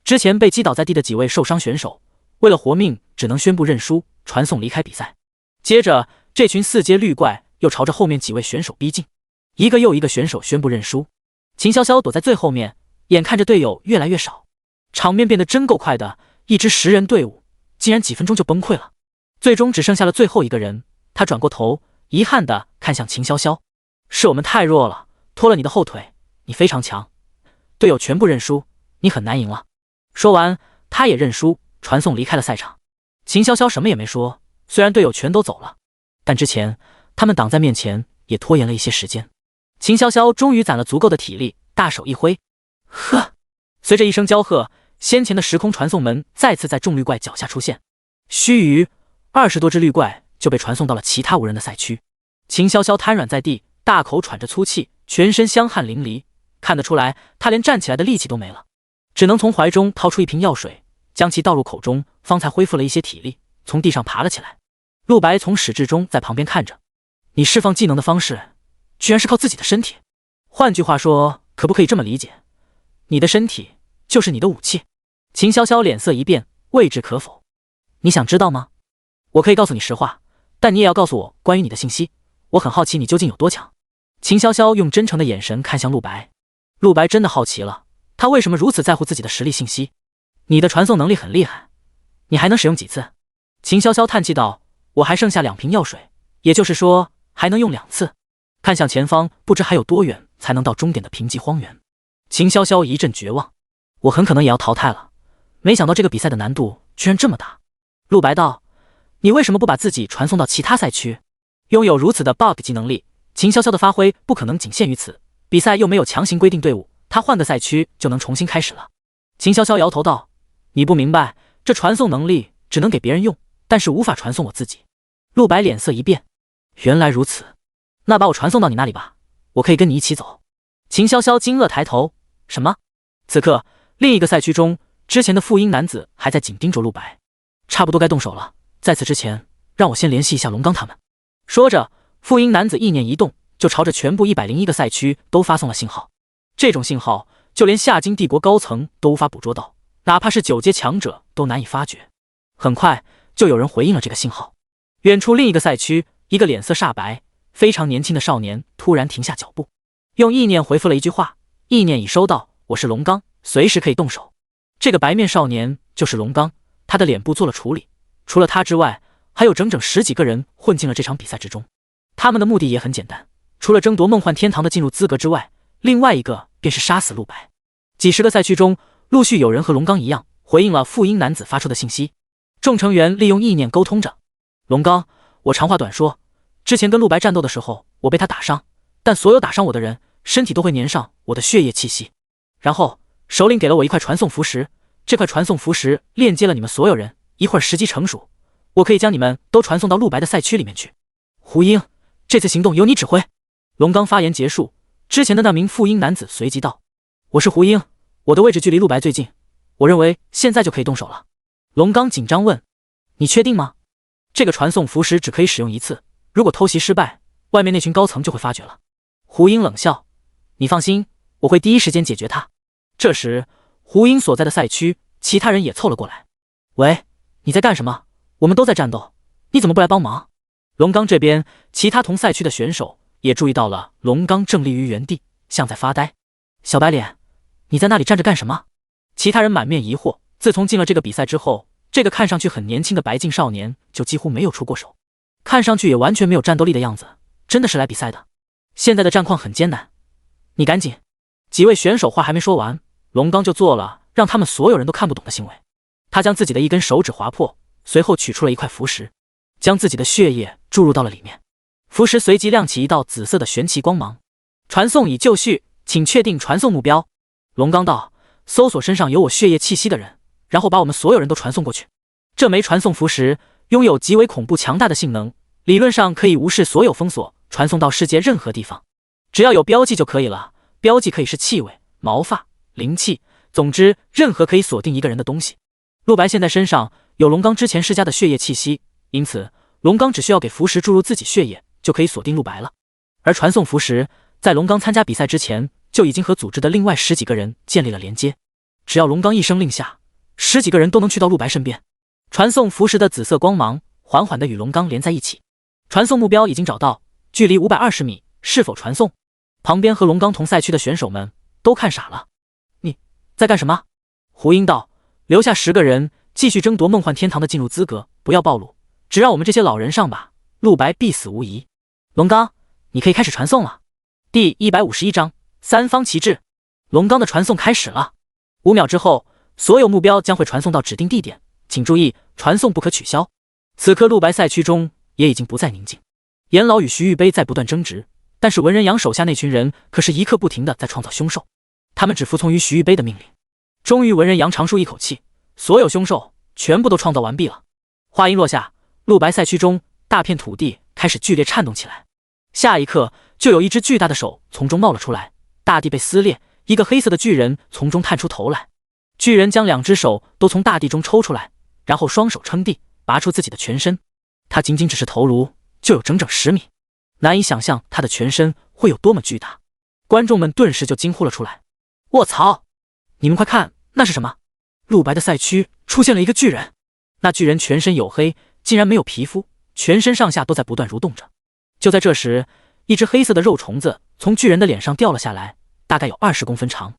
之前被击倒在地的几位受伤选手为了活命只能宣布认输，传送离开比赛。接着这群4阶绿怪又朝着后面几位选手逼近，一个又一个选手宣布认输。秦潇潇躲在最后面，眼看着队友越来越少，场面变得真够快的，一支10人队伍竟然几分钟就崩溃了。最终只剩下了最后一个人，他转过头遗憾地看向秦潇潇，是我们太弱了，拖了你的后腿，你非常强，队友全部认输，你很难赢了。说完他也认输，传送离开了赛场。秦潇潇什么也没说，虽然队友全都走了，但之前他们挡在面前也拖延了一些时间。秦潇潇终于攒了足够的体力，大手一挥，呵！随着一声娇喝，先前的时空传送门再次在众绿怪脚下出现。须臾，20多只绿怪就被传送到了其他无人的赛区。秦潇潇瘫软在地，大口喘着粗气，全身香汗淋漓，看得出来他连站起来的力气都没了，只能从怀中掏出一瓶药水，将其倒入口中，方才恢复了一些体力，从地上爬了起来。陆白从始至终在旁边看着，你释放技能的方式居然是靠自己的身体，换句话说，可不可以这么理解，你的身体就是你的武器？秦潇潇脸色一变，未置可否。你想知道吗？我可以告诉你实话，但你也要告诉我关于你的信息，我很好奇你究竟有多强。秦潇潇用真诚的眼神看向陆白，陆白真的好奇了，他为什么如此在乎自己的实力信息？你的传送能力很厉害，你还能使用几次？秦潇潇叹气道，我还剩下2瓶药水，也就是说还能用2次。看向前方，不知还有多远才能到终点的贫瘠荒原。秦潇潇一阵绝望，我很可能也要淘汰了。没想到这个比赛的难度居然这么大。陆白道，你为什么不把自己传送到其他赛区？拥有如此的 bug 技能力，秦潇潇的发挥不可能仅限于此。比赛又没有强行规定队伍，他换个赛区就能重新开始了。秦潇潇摇头道，你不明白，这传送能力只能给别人用，但是无法传送我自己。陆白脸色一变，原来如此，那把我传送到你那里吧，我可以跟你一起走。秦潇潇惊愕抬头，什么？此刻另一个赛区中，之前的复阴男子还在紧盯着陆白，差不多该动手了。在此之前，让我先联系一下龙刚他们。说着，复阴男子意念一动，就朝着全部101个赛区都发送了信号。这种信号，就连夏金帝国高层都无法捕捉到，哪怕是9阶强者都难以发觉。很快就有人回应了这个信号。远处另一个赛区，一个脸色煞白、非常年轻的少年突然停下脚步，用意念回复了一句话：意念已收到，我是龙刚，随时可以动手。这个白面少年就是龙刚，他的脸部做了处理。除了他之外，还有整整10几个人混进了这场比赛之中。他们的目的也很简单，除了争夺梦幻天堂的进入资格之外，另外一个便是杀死陆白。几十个赛区中，陆续有人和龙刚一样回应了复阴男子发出的信息。众成员利用意念沟通着。龙刚，我长话短说，之前跟陆白战斗的时候，我被他打伤，但所有打伤我的人身体都会粘上我的血液气息。然后首领给了我一块传送符石，这块传送符石链接了你们所有人，一会儿时机成熟，我可以将你们都传送到陆白的赛区里面去。胡鹰，这次行动由你指挥。龙刚发言结束，之前的那名复阴男子随即道，我是胡鹰，我的位置距离陆白最近，我认为现在就可以动手了。龙刚紧张问，你确定吗？这个传送符石只可以使用一次，如果偷袭失败，外面那群高层就会发觉了。胡鹰冷笑，你放心，我会第一时间解决它。这时胡鹰所在的赛区，其他人也凑了过来。喂，你在干什么？我们都在战斗，你怎么不来帮忙？龙刚这边，其他同赛区的选手也注意到了龙刚正立于原地，像在发呆。小白脸，你在那里站着干什么？其他人满面疑惑，自从进了这个比赛之后，这个看上去很年轻的白净少年就几乎没有出过手，看上去也完全没有战斗力的样子，真的是来比赛的。现在的战况很艰难，你赶紧。几位选手话还没说完，龙刚就做了让他们所有人都看不懂的行为。他将自己的一根手指划破，随后取出了一块符石，将自己的血液注入到了里面。符石随即亮起一道紫色的玄奇光芒。传送已就绪，请确定传送目标。龙刚道，搜索身上有我血液气息的人，然后把我们所有人都传送过去。这枚传送符石拥有极为恐怖强大的性能，理论上可以无视所有封锁，传送到世界任何地方。只要有标记就可以了，标记可以是气味、毛发、灵气，总之任何可以锁定一个人的东西。陆白现在身上有龙刚之前施加的血液气息，因此龙刚只需要给符石注入自己血液，就可以锁定陆白了。而传送符石在龙刚参加比赛之前，就已经和组织的另外10几个人建立了连接。只要龙刚一声令下，10几个人都能去到陆白身边。传送符石的紫色光芒缓缓地与龙刚连在一起。传送目标已经找到，距离520米，是否传送？旁边和龙刚同赛区的选手们都看傻了。你在干什么？胡鹰道，留下10个人继续争夺梦幻天堂的进入资格，不要暴露，只让我们这些老人上吧，陆白必死无疑。龙刚，你可以开始传送了。第151章三方旗帜。龙刚的传送开始了。5秒之后，所有目标将会传送到指定地点，请注意，传送不可取消。此刻陆白赛区中也已经不再宁静，严老与徐玉杯在不断争执，但是文人阳手下那群人可是一刻不停的在创造凶兽，他们只服从于徐玉杯的命令。终于文人阳长舒一口气，所有凶兽全部都创造完毕了。话音落下，陆白赛区中大片土地开始剧烈颤动起来，下一刻就有一只巨大的手从中冒了出来，大地被撕裂，一个黑色的巨人从中探出头来。巨人将2只手都从大地中抽出来，然后双手撑地，拔出自己的全身。他仅仅只是头颅就有整整10米，难以想象他的全身会有多么巨大。观众们顿时就惊呼了出来：卧槽！你们快看，那是什么？陆白的赛区出现了一个巨人，那巨人全身黝黑，竟然没有皮肤，全身上下都在不断蠕动着。就在这时，一只黑色的肉虫子从巨人的脸上掉了下来，大概有20公分长。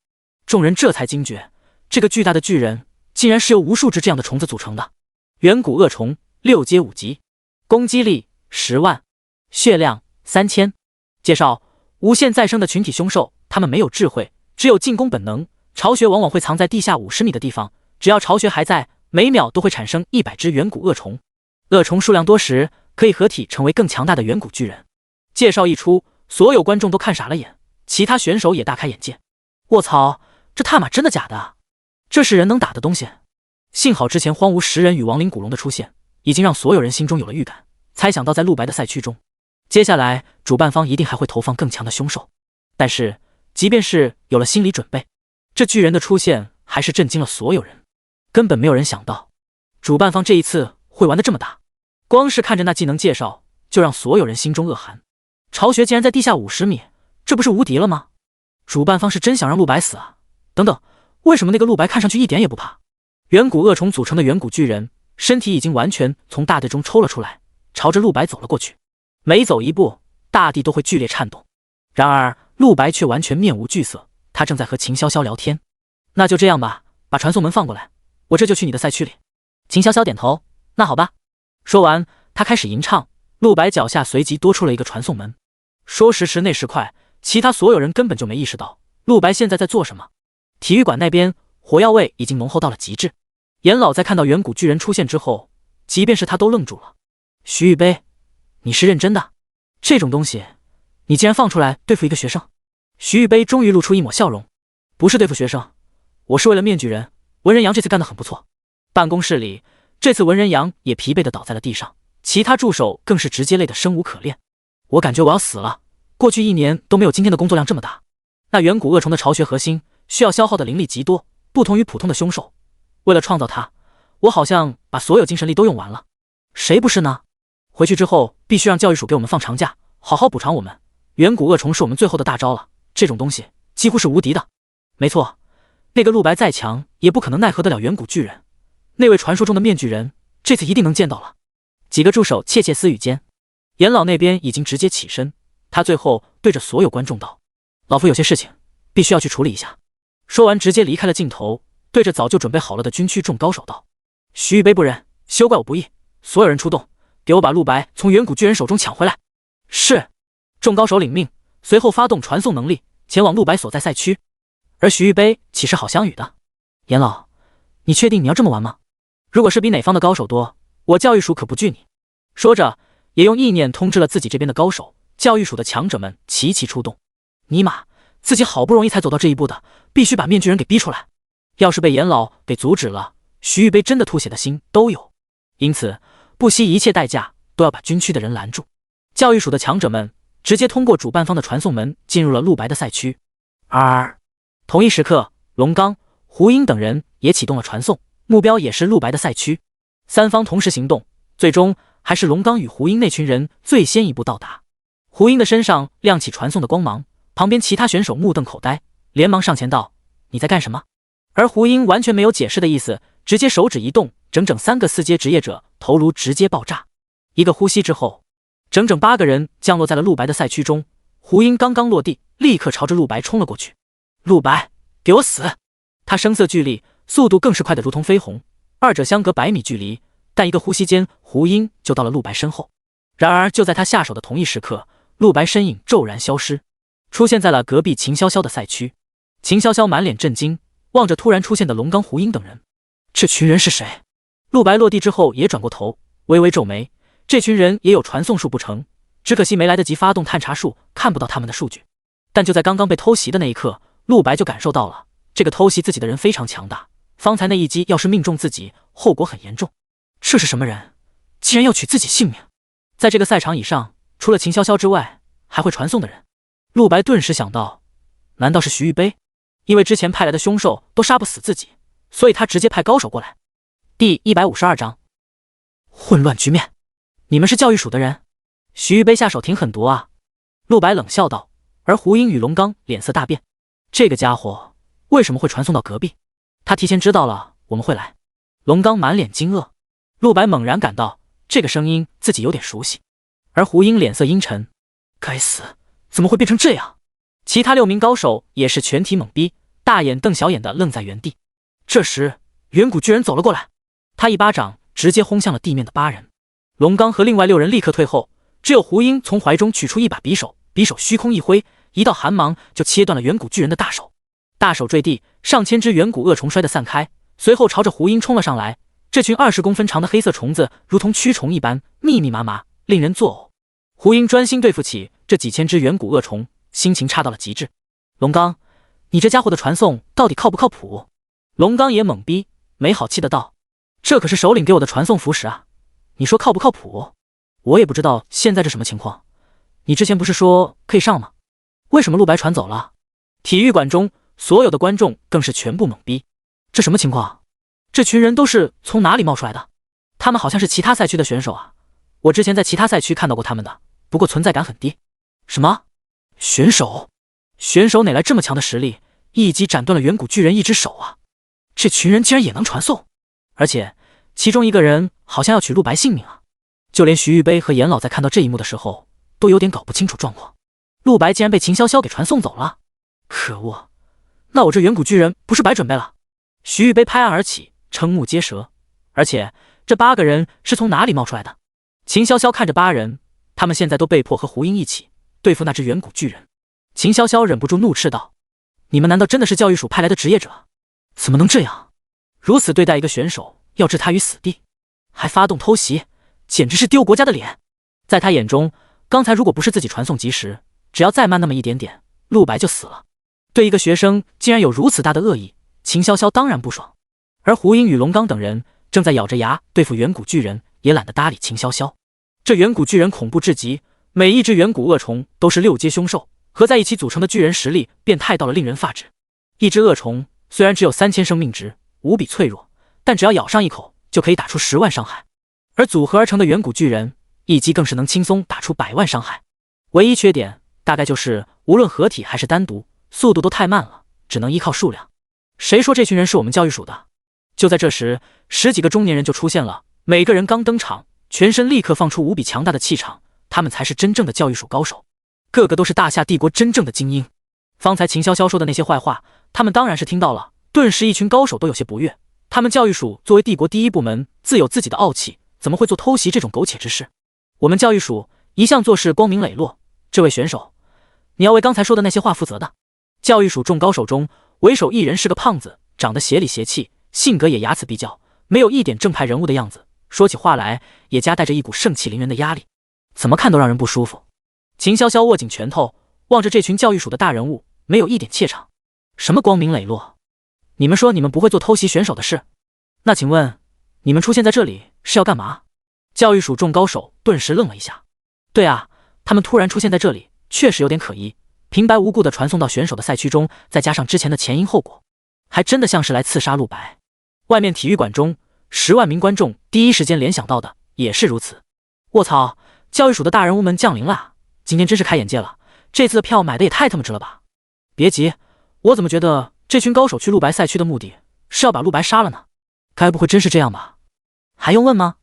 众人这才惊觉，这个巨大的巨人竟然是由无数只这样的虫子组成的。远古恶虫6阶5级，攻击力10万，血量3000。介绍：无限再生的群体凶兽，它们没有智慧，只有进攻本能，巢穴往往会藏在地下50米的地方，只要巢穴还在，每秒都会产生100只远古恶虫。恶虫数量多时，可以合体成为更强大的远古巨人。介绍一出，所有观众都看傻了眼，其他选手也大开眼界。卧槽，这他妈真的假的？这是人能打的东西？幸好之前荒芜10人与亡灵古龙的出现，已经让所有人心中有了预感，猜想到在陆白的赛区中，接下来主办方一定还会投放更强的凶兽。但是即便是有了心理准备，这巨人的出现还是震惊了所有人。根本没有人想到主办方这一次会玩得这么大，光是看着那技能介绍就让所有人心中恶寒。巢穴竟然在地下50米，这不是无敌了吗？主办方是真想让陆白死啊！等等，为什么那个陆白看上去一点也不怕？远古恶虫组成的远古巨人身体已经完全从大地中抽了出来，朝着陆白走了过去。每走一步，大地都会剧烈颤动。然而陆白却完全面无惧色，他正在和秦潇潇聊天。那就这样吧，把传送门放过来，我这就去你的赛区里。秦潇潇点头，那好吧。说完，他开始吟唱，陆白脚下随即多出了一个传送门。说时迟，那时快，其他所有人根本就没意识到陆白现在在做什么。体育馆那边，火药味已经浓厚到了极致。严老在看到远古巨人出现之后，即便是他都愣住了。徐玉杯，你是认真的？这种东西你竟然放出来对付一个学生？徐玉杯终于露出一抹笑容。不是对付学生，我是为了面具人。文人阳这次干得很不错。办公室里，这次文人阳也疲惫地倒在了地上，其他助手更是直接累得生无可恋。我感觉我要死了，过去1年都没有今天的工作量这么大。那远古恶虫的巢穴核心需要消耗的灵力极多，不同于普通的凶兽。为了创造它，我好像把所有精神力都用完了。谁不是呢？回去之后必须让教育署给我们放长假，好好补偿我们。远古恶虫是我们最后的大招了，这种东西几乎是无敌的。没错，那个陆白再强也不可能奈何得了远古巨人。那位传说中的面具人这次一定能见到了。几个助手窃窃私语间，严老那边已经直接起身，他最后对着所有观众道：老夫有些事情必须要去处理一下。说完直接离开了镜头，对着早就准备好了的军区众高手道：徐玉杯不仁，休怪我不义，所有人出动，给我把陆白从远古巨人手中抢回来。是。众高手领命，随后发动传送能力前往陆白所在赛区。而徐玉杯岂是好相与的？严老，你确定你要这么玩吗？如果是比哪方的高手多，我教育署可不惧你。说着也用意念通知了自己这边的高手，教育署的强者们齐齐出动。尼玛，自己好不容易才走到这一步的，必须把面具人给逼出来。要是被严老给阻止了，徐玉杯真的吐血的心都有。因此不惜一切代价都要把军区的人拦住。教育署的强者们直接通过主办方的传送门进入了陆白的赛区。同一时刻，龙刚、胡英等人也启动了传送，目标也是陆白的赛区。三方同时行动，最终还是龙刚与胡英那群人最先一步到达。胡英的身上亮起传送的光芒，旁边其他选手目瞪口呆，连忙上前道：你在干什么？而胡英完全没有解释的意思，直接手指一动，整整3个4阶职业者头颅直接爆炸。一个呼吸之后，整整8个人降落在了陆白的赛区中。胡英刚刚落地，立刻朝着陆白冲了过去。陆白，给我死！他声色俱厉，速度更是快得如同飞鸿，二者相隔100米距离，但一个呼吸间，胡英就到了陆白身后。然而就在他下手的同一时刻，陆白身影骤然消失，出现在了隔壁秦潇潇的赛区。秦潇潇满脸震惊，望着突然出现的龙刚、胡英等人，这群人是谁？陆白落地之后也转过头，微微皱眉，这群人也有传送术不成，只可惜没来得及发动探查术，看不到他们的数据。但就在刚刚被偷袭的那一刻，陆白就感受到了这个偷袭自己的人非常强大，方才那一击要是命中自己，后果很严重。这是什么人？竟然要取自己性命！在这个赛场以上，除了秦潇潇之外，还会传送的人，陆白顿时想到，难道是徐玉杯？因为之前派来的凶兽都杀不死自己，所以他直接派高手过来。第152章混乱局面。你们是教育署的人？徐玉杯下手挺狠毒啊。陆白冷笑道，而胡英与龙刚脸色大变，这个家伙为什么会传送到隔壁？他提前知道了我们会来。龙刚满脸惊愕，陆白猛然感到这个声音自己有点熟悉，而胡英脸色阴沉，该死，怎么会变成这样？其他6名高手也是全体懵逼，大眼瞪小眼的愣在原地。这时远古巨人走了过来，他一巴掌直接轰向了地面的8人。龙刚和另外6人立刻退后，只有胡英从怀中取出一把匕首，匕首虚空一挥，一道寒芒就切断了远古巨人的大手。大手坠地，上千只远古恶虫摔得散开，随后朝着胡鹰冲了上来。这群20公分长的黑色虫子如同蛆虫一般密密麻麻，令人作呕。胡鹰专心对付起这几千只远古恶虫，心情差到了极致。龙刚，你这家伙的传送到底靠不靠谱？龙刚也懵逼，没好气的道：“这可是首领给我的传送符石啊，你说靠不靠谱？我也不知道现在这什么情况。你之前不是说可以上吗？为什么陆白传走了？”体育馆中所有的观众更是全部懵逼，这什么情况？这群人都是从哪里冒出来的？他们好像是其他赛区的选手啊，我之前在其他赛区看到过他们的，不过存在感很低。什么？选手？选手哪来这么强的实力，一击斩断了远古巨人一只手啊？这群人竟然也能传送，而且其中一个人好像要取陆白性命啊！就连徐玉杯和严老在看到这一幕的时候，都有点搞不清楚状况。陆白竟然被秦潇潇给传送走了，可恶！那我这远古巨人不是白准备了？徐玉杯拍案而起，瞠目结舌。而且这8个人是从哪里冒出来的？秦潇潇看着8人，他们现在都被迫和胡鹰一起对付那只远古巨人。秦潇潇忍不住怒斥道：“你们难道真的是教育署派来的职业者？怎么能这样？如此对待一个选手，要置他于死地，还发动偷袭，简直是丢国家的脸！”在他眼中，刚才如果不是自己传送及时，只要再慢那么一点点，陆白就死了。对一个学生竟然有如此大的恶意，秦潇潇当然不爽。而胡鹰与龙刚等人正在咬着牙对付远古巨人，也懒得搭理秦潇潇。这远古巨人恐怖至极，每一只远古恶虫都是6阶凶兽，合在一起组成的巨人实力变态到了令人发指。一只恶虫虽然只有3000生命值，无比脆弱，但只要咬上一口就可以打出10万伤害。而组合而成的远古巨人一击更是能轻松打出100万伤害。唯一缺点大概就是无论合体还是单独，速度都太慢了，只能依靠数量。谁说这群人是我们教育署的？就在这时，10几个中年人就出现了，每个人刚登场，全身立刻放出无比强大的气场，他们才是真正的教育署高手，个个都是大夏帝国真正的精英。方才秦潇潇说的那些坏话，他们当然是听到了，顿时一群高手都有些不悦。他们教育署作为帝国第一部门，自有自己的傲气，怎么会做偷袭这种苟且之事？我们教育署一向做事光明磊落，这位选手，你要为刚才说的那些话负责的。教育署众高手中，为首一人是个胖子，长得邪里邪气，性格也睚眦必较，没有一点正派人物的样子，说起话来也夹带着一股盛气凌人的压力，怎么看都让人不舒服。秦潇潇握紧拳头，望着这群教育署的大人物，没有一点怯场。什么光明磊落？你们说你们不会做偷袭选手的事，那请问你们出现在这里是要干嘛？教育署众高手顿时愣了一下。对啊，他们突然出现在这里，确实有点可疑。平白无故的传送到选手的赛区中，再加上之前的前因后果，还真的像是来刺杀陆白。外面体育馆中10万名观众第一时间联想到的也是如此。卧槽，教育署的大人物们降临了，今天真是开眼界了，这次的票买的也太他妈值了吧！别急，我怎么觉得这群高手去陆白赛区的目的是要把陆白杀了呢？该不会真是这样吧？还用问吗？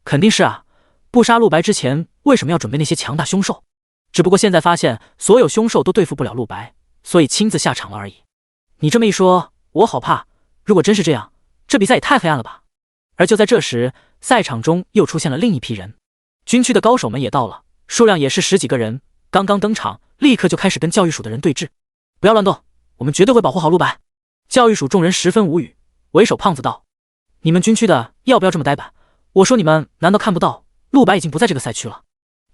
肯定是啊，不杀陆白之前为什么要准备那些强大凶兽？只不过现在发现所有凶兽都对付不了陆白，所以亲自下场了而已。你这么一说，我好怕，如果真是这样，这比赛也太黑暗了吧。而就在这时，赛场中又出现了另一批人，军区的高手们也到了，数量也是10几个人，刚刚登场，立刻就开始跟教育署的人对峙。不要乱动，我们绝对会保护好陆白。教育署众人十分无语，为首胖子道：你们军区的要不要这么呆板？我说你们难道看不到陆白已经不在这个赛区了？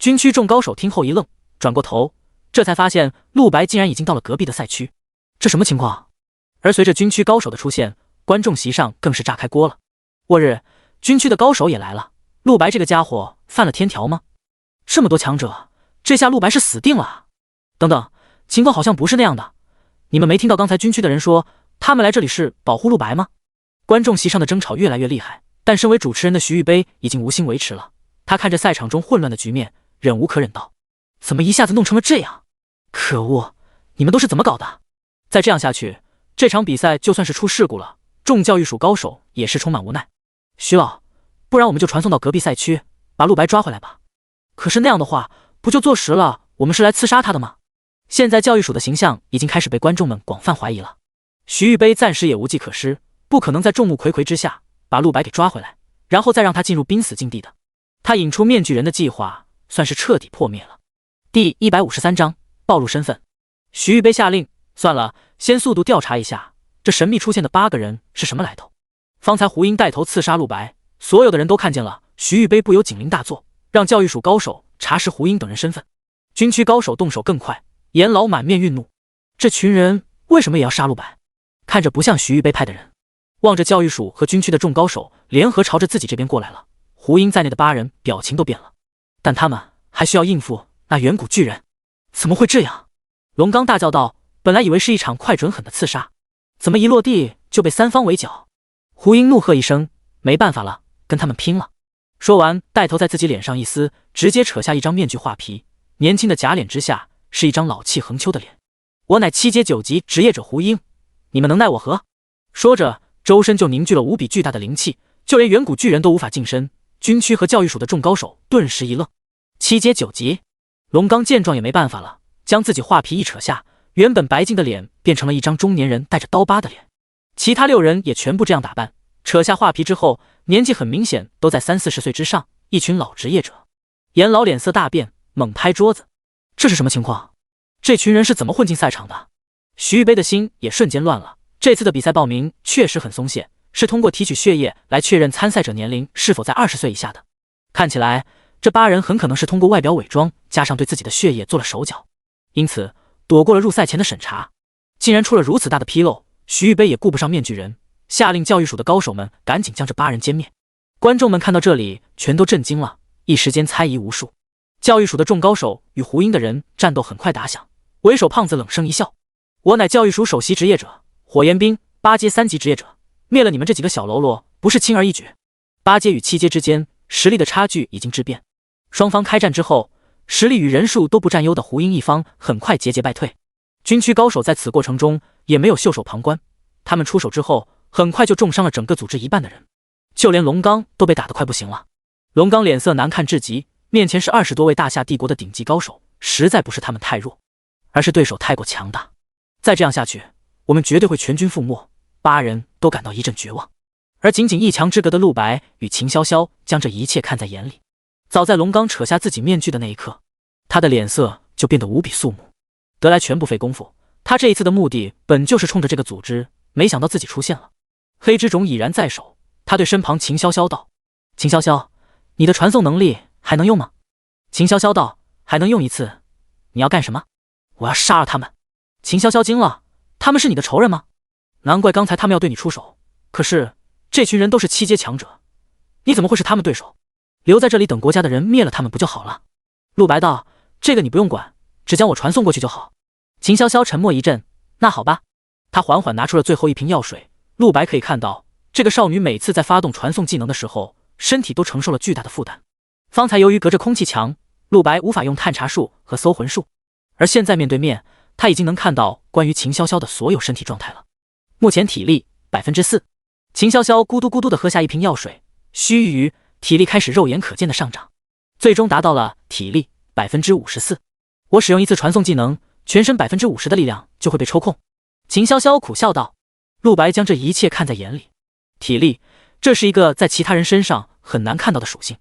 军区众高手听后一愣，转过头，这才发现陆白竟然已经到了隔壁的赛区，这什么情况？而随着军区高手的出现，观众席上更是炸开锅了。末日，军区的高手也来了，陆白这个家伙犯了天条吗？这么多强者，这下陆白是死定了啊！等等，情况好像不是那样的，你们没听到刚才军区的人说他们来这里是保护陆白吗？观众席上的争吵越来越厉害，但身为主持人的徐玉杯已经无心维持了，他看着赛场中混乱的局面，忍无可忍道：怎么一下子弄成了这样？可恶，你们都是怎么搞的？再这样下去，这场比赛就算是出事故了，众教育署高手也是充满无奈。徐老，不然我们就传送到隔壁赛区，把陆白抓回来吧。可是那样的话，不就坐实了我们是来刺杀他的吗？现在教育署的形象已经开始被观众们广泛怀疑了。徐玉杯暂时也无计可施，不可能在众目睽睽之下把陆白给抓回来，然后再让他进入濒死境地的。他引出面具人的计划算是彻底破灭了。第153章暴露身份。徐玉杯下令，算了，先速度调查一下，这神秘出现的8个人是什么来头？方才胡英带头刺杀陆白，所有的人都看见了。徐玉杯不由警铃大作，让教育署高手查实胡英等人身份。军区高手动手更快，严老满面愠怒，这群人为什么也要杀陆白？看着不像徐玉杯派的人。望着教育署和军区的众高手联合朝着自己这边过来了，胡英在内的8人表情都变了。但他们还需要应付那远古巨人，怎么会这样？龙刚大叫道：“本来以为是一场快准狠的刺杀，怎么一落地就被3方围剿？”胡英怒喝一声：“没办法了，跟他们拼了！”说完，带头在自己脸上一撕，直接扯下一张面具画皮，年轻的假脸之下是一张老气横秋的脸。我乃7阶9级职业者胡英，你们能奈我何？说着，周身就凝聚了无比巨大的灵气，就连远古巨人都无法近身。军区和教育署的众高手顿时一愣。7阶9级，龙刚见状也没办法了，将自己画皮一扯下，原本白净的脸变成了一张中年人带着刀疤的脸。其他6人也全部这样打扮，扯下画皮之后，年纪很明显都在30-40岁之上，一群老职业者。严老脸色大变，猛拍桌子：“这是什么情况？这群人是怎么混进赛场的？”徐玉杯的心也瞬间乱了。这次的比赛报名确实很松懈，是通过提取血液来确认参赛者年龄是否在20岁以下的。看起来这8人很可能是通过外表伪装加上对自己的血液做了手脚，因此躲过了入赛前的审查。竟然出了如此大的纰漏，徐玉杯也顾不上面具人，下令教育署的高手们赶紧将这8人歼灭。观众们看到这里全都震惊了，一时间猜疑无数。教育署的众高手与胡英的人战斗很快打响，为首胖子冷声一笑：“我乃教育署首席职业者火焰兵，8阶3级职业者，灭了你们这几个小喽啰不是轻而易举。8阶与7阶之间实力的差距已经质变，双方开战之后，实力与人数都不占优的胡英一方很快节节败退。军区高手在此过程中也没有袖手旁观，他们出手之后很快就重伤了整个组织一半的人，就连龙刚都被打得快不行了。龙刚脸色难看至极，面前是20多位大夏帝国的顶级高手，实在不是他们太弱，而是对手太过强大。再这样下去，我们绝对会全军覆没。8人都感到一阵绝望，而仅仅1强之隔的陆白与秦潇潇将这一切看在眼里。早在龙刚扯下自己面具的那一刻，他的脸色就变得无比肃穆。得来全不费功夫，他这一次的目的本就是冲着这个组织，没想到自己出现了。黑之种已然在手，他对身旁秦潇潇道：“秦潇潇，你的传送能力还能用吗？”秦潇潇道：“还能用一次。你要干什么？”“我要杀了他们。”秦潇潇惊了：“他们是你的仇人吗？难怪刚才他们要对你出手，可是这群人都是7阶强者，你怎么会是他们对手？留在这里等国家的人灭了他们不就好了？”陆白道：“这个你不用管，只将我传送过去就好。”秦潇潇沉默一阵：“那好吧。”他缓缓拿出了最后一瓶药水。陆白可以看到，这个少女每次在发动传送技能的时候，身体都承受了巨大的负担。方才由于隔着空气墙，陆白无法用探查术和搜魂术，而现在面对面，他已经能看到关于秦潇潇的所有身体状态了。目前体力4%。秦潇潇咕嘟咕嘟地喝下一瓶药水，须臾体力开始肉眼可见的上涨，最终达到了体力54%。我使用一次传送技能，全身50%的力量就会被抽空。秦潇潇苦笑道。陆白将这一切看在眼里，体力，这是一个在其他人身上很难看到的属性。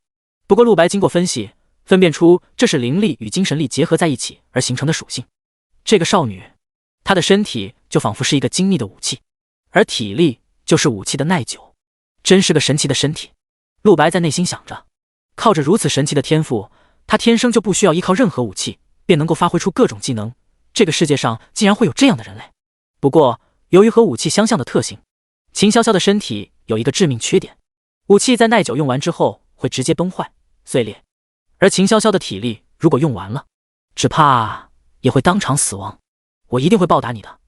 不过陆白经过分析，分辨出这是灵力与精神力结合在一起而形成的属性。这个少女，她的身体就仿佛是一个精密的武器，而体力就是武器的耐久，真是个神奇的身体。陆白在内心想着，靠着如此神奇的天赋，他天生就不需要依靠任何武器，便能够发挥出各种技能。这个世界上竟然会有这样的人类。不过由于和武器相像的特性，秦潇潇的身体有一个致命缺点，武器在耐久用完之后会直接崩坏碎裂，而秦潇潇的体力如果用完了，只怕也会当场死亡。我一定会报答你的，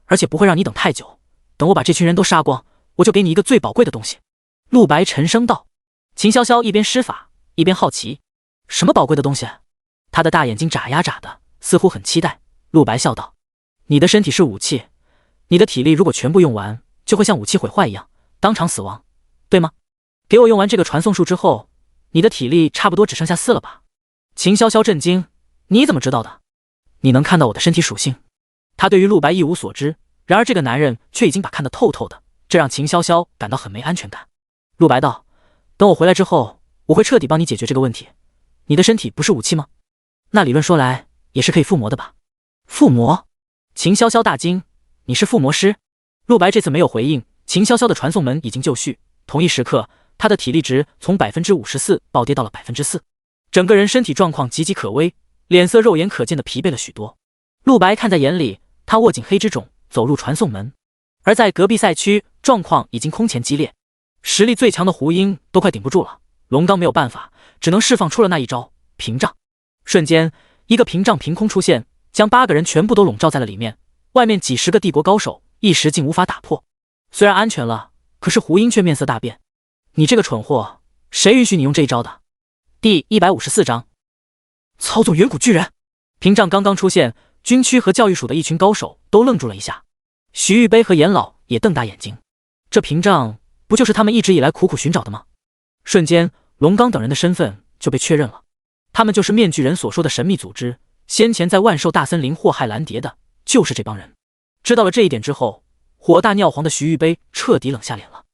而且不会让你等太久，等我把这群人都杀光，我就给你一个最宝贵的东西。陆白沉声道。秦潇潇一边施法一边好奇，什么宝贵的东西？他的大眼睛眨呀眨的，似乎很期待。陆白笑道，你的身体是武器，你的体力如果全部用完，就会像武器毁坏一样当场死亡，对吗？给我用完这个传送术之后，你的体力差不多只剩下4了吧？秦潇潇震惊，你怎么知道的？你能看到我的身体属性？他对于陆白一无所知，然而这个男人却已经把看得透透的，这让秦潇潇感到很没安全感。陆白道，等我回来之后，我会彻底帮你解决这个问题。你的身体不是武器吗？那理论说来也是可以附魔的吧？附魔？秦潇潇大惊：“你是附魔师？”陆白这次没有回应，秦潇潇的传送门已经就绪，同一时刻，他的体力值从 54% 暴跌到了 4%， 整个人身体状况岌岌可危，脸色肉眼可见的疲惫了许多。陆白看在眼里，他握紧黑之种，走入传送门。而在隔壁赛区，状况已经空前激烈，实力最强的胡鹰都快顶不住了。龙刚没有办法，只能释放出了那一招屏障。瞬间，一个屏障凭空出现，将8个人全部都笼罩在了里面。外面几十个帝国高手一时竟无法打破。虽然安全了，可是胡鹰却面色大变：“你这个蠢货，谁允许你用这一招的？”第154章，操纵远古巨人。屏障刚刚出现，军区和教育署的一群高手都愣住了一下，徐玉杯和严老也瞪大眼睛。这屏障不就是他们一直以来苦苦寻找的吗？瞬间，龙刚等人的身份就被确认了，他们就是面具人所说的神秘组织，先前在万兽大森林祸害蓝蝶的就是这帮人。知道了这一点之后，火大尿黄的徐玉杯彻底冷下脸了：“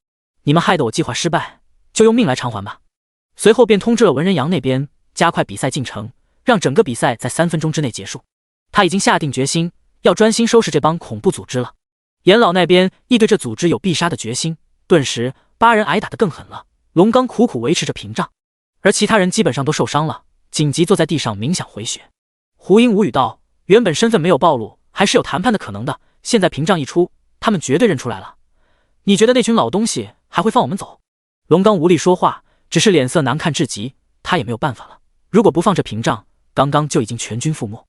你们害得我计划失败，就用命来偿还吧。”随后便通知了文人阳那边，加快比赛进程，让整个比赛在3分钟之内结束。他已经下定决心，要专心收拾这帮恐怖组织了。严老那边亦对这组织有必杀的决心，顿时8人挨打得更狠了。龙刚苦苦维持着屏障，而其他人基本上都受伤了，紧急坐在地上冥想回血。胡鹰无语道：“原本身份没有暴露，还是有谈判的可能的，现在屏障一出，他们绝对认出来了。你觉得那群老东西还会放我们走？”龙刚无力说话，只是脸色难看至极，他也没有办法了。如果不放这屏障，刚刚就已经全军覆没。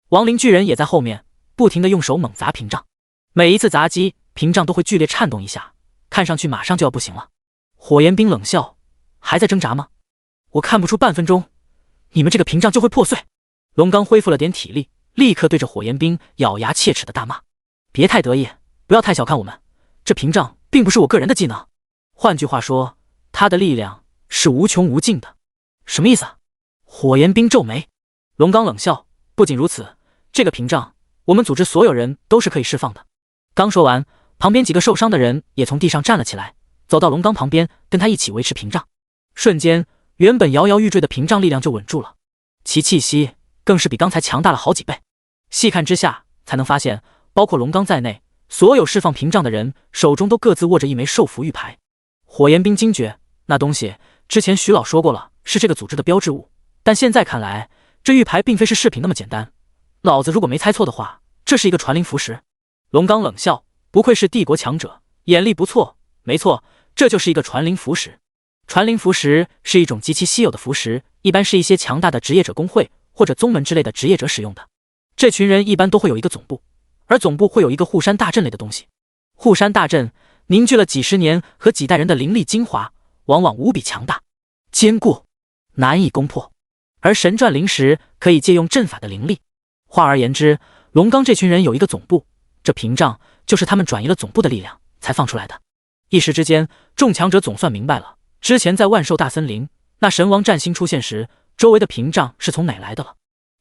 亡灵巨人也在后面，不停地用手猛砸屏障，每一次砸击，屏障都会剧烈颤动一下，看上去马上就要不行了。火焰冰冷笑：“还在挣扎吗？我看不出半分钟，你们这个屏障就会破碎。”龙刚恢复了点体力，立刻对着火焰冰咬牙切齿的大骂：“别太得意，不要太小看我们，这屏障并不是我个人的技能，换句话说，他的力量是无穷无尽的。”什么意思啊？火焰冰皱眉。龙刚冷笑：“不仅如此，这个屏障我们组织所有人都是可以释放的。”刚说完，旁边几个受伤的人也从地上站了起来，走到龙刚旁边，跟他一起维持屏障。瞬间，原本摇摇欲坠的屏障力量就稳住了，其气息更是比刚才强大了好几倍。细看之下，才能发现，包括龙刚在内，所有释放屏障的人手中都各自握着一枚受符玉牌。火焰冰惊觉，那东西之前徐老说过了，是这个组织的标志物，但现在看来，这玉牌并非是饰品那么简单。老子如果没猜错的话，这是一个传灵符石。龙刚冷笑：“不愧是帝国强者，眼力不错。没错，这就是一个传灵符石。传灵符石是一种极其稀有的符石，一般是一些强大的职业者工会或者宗门之类的职业者使用的。这群人一般都会有一个总部，而总部会有一个护山大阵类的东西。护山大阵凝聚了几十年和几代人的灵力精华，往往无比强大、坚固，难以攻破。而神传灵石可以借用阵法的灵力。换而言之，龙刚这群人有一个总部，这屏障就是他们转移了总部的力量才放出来的。”一时之间，众强者总算明白了，之前在万兽大森林那神王战星出现时，周围的屏障是从哪来的了。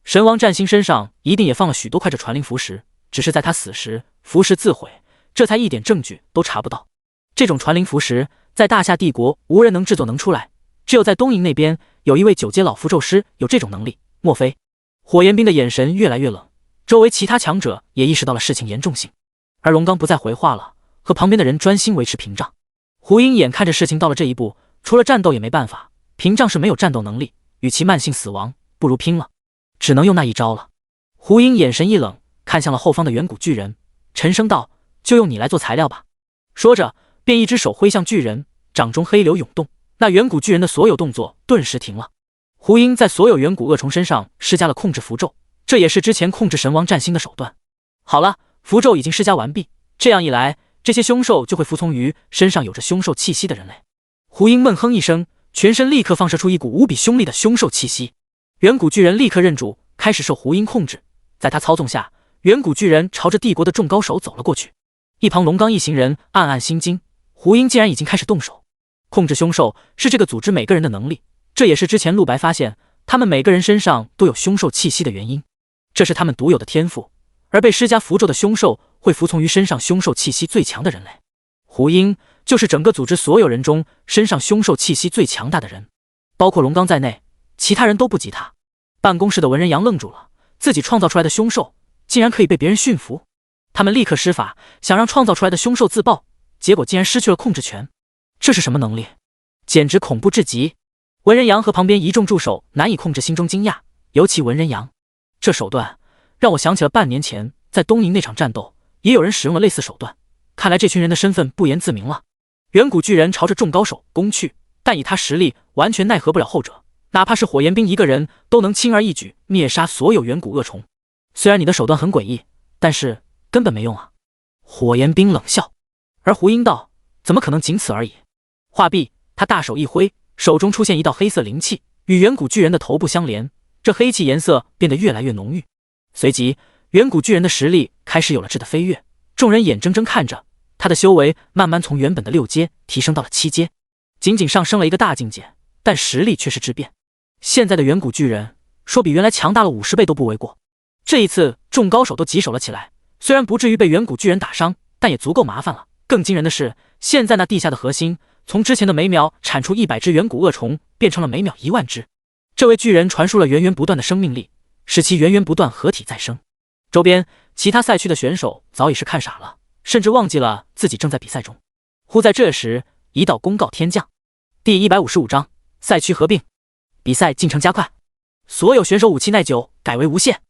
神王战星身上一定也放了许多块这传灵符石，只是在他死时符石自毁，这才一点证据都查不到。这种传灵符石在大夏帝国无人能制作能出来，只有在东瀛那边有一位9阶老符咒师有这种能力。莫非？火焰冰的眼神越来越冷，周围其他强者也意识到了事情严重性。而龙刚不再回话了，和旁边的人专心维持屏障。胡鹰眼看着事情到了这一步，除了战斗也没办法，屏障是没有战斗能力，与其慢性死亡，不如拼了，只能用那一招了。胡鹰眼神一冷，看向了后方的远古巨人，沉声道：“就用你来做材料吧。”说着，便一只手挥向巨人，掌中黑流涌动，那远古巨人的所有动作顿时停了。胡鹰在所有远古恶虫身上施加了控制符咒，这也是之前控制神王战星的手段。好了，符咒已经施加完毕，这样一来，这些凶兽就会服从于身上有着凶兽气息的人类。胡鹰闷哼一声，全身立刻放射出一股无比凶厉的凶兽气息。远古巨人立刻认主，开始受胡鹰控制。在他操纵下，远古巨人朝着帝国的众高手走了过去。一旁龙刚一行人暗暗心惊，胡鹰竟然已经开始动手。控制凶兽是这个组织每个人的能力，这也是之前陆白发现他们每个人身上都有凶兽气息的原因，这是他们独有的天赋。而被施加符咒的凶兽会服从于身上凶兽气息最强的人类。胡鹰就是整个组织所有人中身上凶兽气息最强大的人，包括龙刚在内，其他人都不及他。办公室的文人阳愣住了，自己创造出来的凶兽竟然可以被别人驯服，他们立刻施法，想让创造出来的凶兽自爆，结果竟然失去了控制权。这是什么能力？简直恐怖至极！文人阳和旁边一众助手难以控制心中惊讶，尤其文人阳，这手段让我想起了半年前在东瀛那场战斗，也有人使用了类似手段。看来这群人的身份不言自明了。远古巨人朝着众高手攻去，但以他实力完全奈何不了后者，哪怕是火焰兵一个人都能轻而易举灭杀所有远古恶虫。虽然你的手段很诡异，但是根本没用啊！火焰兵冷笑，而胡鹰道：怎么可能仅此而已？话毕，他大手一挥，手中出现一道黑色灵气，与远古巨人的头部相连，这黑气颜色变得越来越浓郁。随即，远古巨人的实力开始有了质的飞跃，众人眼睁睁看着他的修为慢慢从原本的6阶提升到了7阶，仅仅上升了一个大境界，但实力却是质变。现在的远古巨人说比原来强大了50倍都不为过。这一次，众高手都棘手了起来，虽然不至于被远古巨人打伤，但也足够麻烦了。更惊人的是，现在那地下的核心从之前的每秒产出100只远古恶虫，变成了每秒1万只。这位巨人传输了源源不断的生命力，使其源源不断合体再生。周边其他赛区的选手早已是看傻了，甚至忘记了自己正在比赛中。忽在这时，一道公告天降：第155章赛区合并，比赛进程加快，所有选手武器耐久改为无限，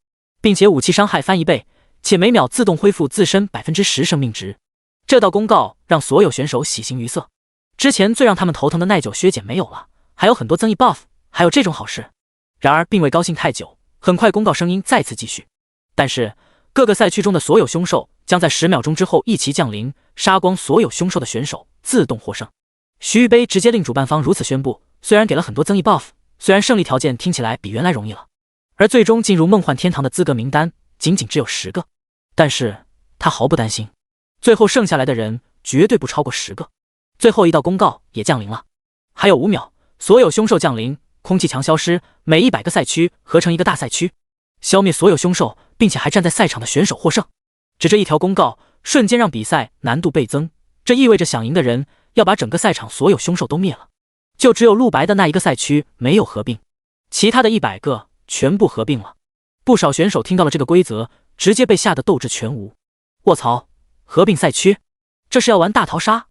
并且武器伤害翻1倍，且每秒自动恢复自身10%生命值。这道公告让所有选手喜形于色。之前最让他们头疼的耐久削减没有了，还有很多增益 buff， 还有这种好事。然而并未高兴太久，很快公告声音再次继续。但是各个赛区中的所有凶兽将在10秒钟之后一齐降临，杀光所有凶兽的选手自动获胜。徐玉杯直接令主办方如此宣布，虽然给了很多增益 buff， 虽然胜利条件听起来比原来容易了，而最终进入梦幻天堂的资格名单仅仅只有10个，但是他毫不担心，最后剩下来的人绝对不超过10个。最后一道公告也降临了，还有5秒，所有凶兽降临，空气墙消失，每100个赛区合成一个大赛区，消灭所有凶兽，并且还站在赛场的选手获胜。只这一条公告，瞬间让比赛难度倍增，这意味着想赢的人要把整个赛场所有凶兽都灭了。就只有陆白的那一个赛区没有合并，其他的100个全部合并了。不少选手听到了这个规则，直接被吓得斗志全无。卧槽，合并赛区，这是要玩大逃杀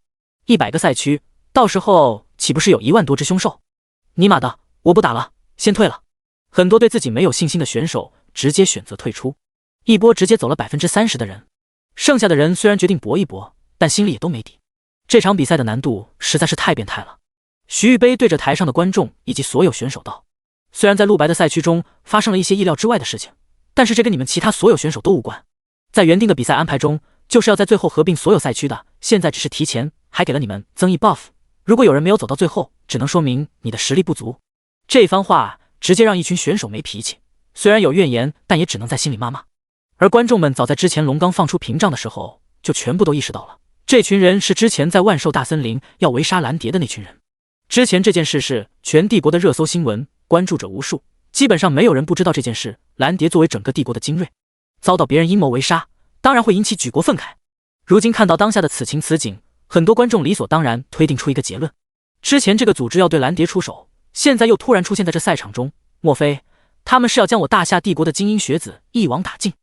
？100个赛区，到时候岂不是有1万多只凶兽？尼玛的，我不打了，先退了。很多对自己没有信心的选手直接选择退出，一波直接走了30%的人。剩下的人虽然决定搏一搏，但心里也都没底。这场比赛的难度实在是太变态了。徐玉杯对着台上的观众以及所有选手道：虽然在陆白的赛区中发生了一些意料之外的事情，但是这跟你们其他所有选手都无关。在原定的比赛安排中，就是要在最后合并所有赛区的，现在只是提前，还给了你们增益 buff。如果有人没有走到最后，只能说明你的实力不足。这番话直接让一群选手没脾气，虽然有怨言，但也只能在心里骂骂。而观众们早在之前龙刚放出屏障的时候，就全部都意识到了，这群人是之前在万兽大森林要围杀蓝蝶的那群人。之前这件事是全帝国的热搜新闻，关注者无数，基本上没有人不知道这件事。蓝蝶作为整个帝国的精锐，遭到别人阴谋围杀，当然会引起举国愤慨。如今看到当下的此情此景，很多观众理所当然推定出一个结论：之前这个组织要对蓝蝶出手，现在又突然出现在这赛场中，莫非他们是要将我大夏帝国的精英学子一网打尽？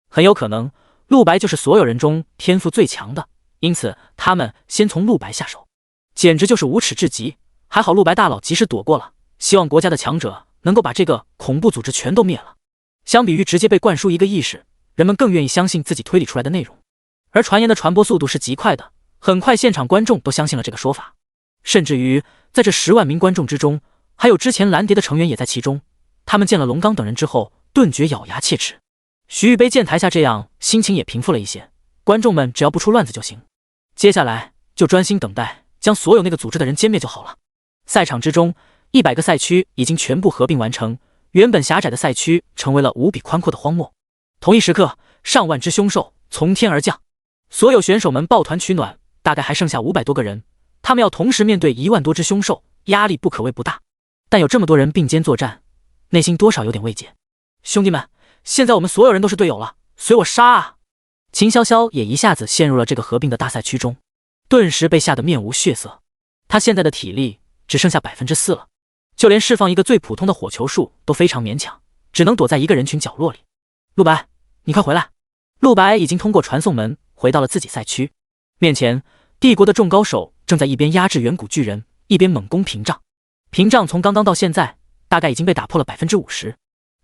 很有可能陆白就是所有人中天赋最强的，因此他们先从陆白下手，简直就是无耻至极。还好陆白大佬及时躲过了，希望国家的强者能够把这个恐怖组织全都灭了。相比于直接被灌输一个意识，人们更愿意相信自己推理出来的内容，而传言的传播速度是极快的，很快现场观众都相信了这个说法，甚至于在这10万名观众之中，还有之前蓝蝶的成员也在其中。他们见了龙刚等人之后，顿觉咬牙切齿。徐玉杯见台下这样，心情也平复了一些，观众们只要不出乱子就行，接下来就专心等待将所有那个组织的人歼灭就好了。赛场之中，100个赛区已经全部合并完成，原本狭窄的赛区成为了无比宽阔的荒漠。同一时刻，上万只凶兽从天而降，所有选手们抱团取暖，大概还剩下500多个人，他们要同时面对1万多只凶兽，压力不可谓不大。但有这么多人并肩作战，内心多少有点慰藉。兄弟们，现在我们所有人都是队友了，随我杀啊！秦潇潇也一下子陷入了这个合并的大赛区中，顿时被吓得面无血色。他现在的体力只剩下4%了，就连释放一个最普通的火球术都非常勉强，只能躲在一个人群角落里。陆白，你快回来！陆白已经通过传送门回到了自己赛区，面前帝国的众高手正在一边压制远古巨人，一边猛攻屏障。屏障从刚刚到现在大概已经被打破了 50%。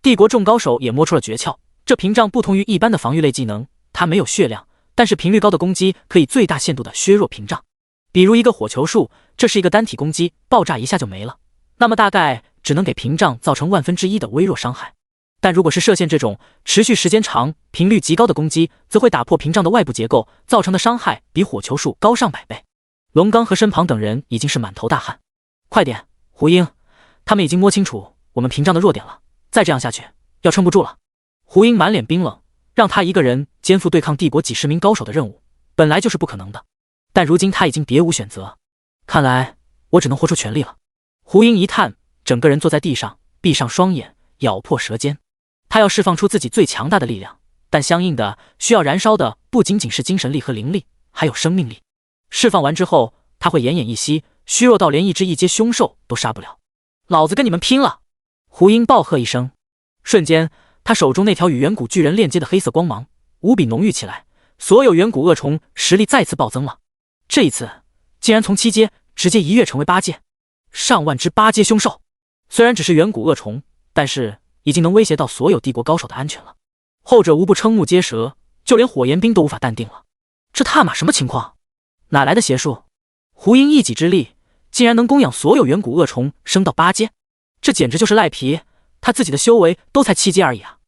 帝国众高手也摸出了诀窍，这屏障不同于一般的防御类技能，它没有血量，但是频率高的攻击可以最大限度的削弱屏障。比如一个火球术，这是一个单体攻击，爆炸一下就没了，那么大概只能给屏障造成1/1000的微弱伤害。但如果是射线这种持续时间长、频率极高的攻击，则会打破屏障的外部结构，造成的伤害比火球术高上100倍。龙刚和身旁等人已经是满头大汗。快点，胡英，他们已经摸清楚我们屏障的弱点了，再这样下去要撑不住了。胡英满脸冰冷，让他一个人肩负对抗帝国几十名高手的任务，本来就是不可能的，但如今他已经别无选择，看来我只能豁出全力了。胡英一叹，整个人坐在地上，闭上双眼，咬破舌尖。他要释放出自己最强大的力量，但相应的需要燃烧的不仅仅是精神力和灵力，还有生命力。释放完之后，他会奄奄一息，虚弱到连一只异阶凶兽都杀不了。老子跟你们拼了！胡英暴喝一声，瞬间他手中那条与远古巨人链接的黑色光芒无比浓郁起来，所有远古恶虫实力再次暴增了。这一次竟然从7阶直接一跃成为8阶，上万只8阶凶兽。虽然只是远古恶虫，但是已经能威胁到所有帝国高手的安全了。后者无不瞠目结舌，就连火焰兵都无法淡定了。这他妈什么情况？哪来的邪术？胡英一己之力竟然能供养所有远古恶虫升到8阶，这简直就是赖皮，他自己的修为都才7阶而已啊！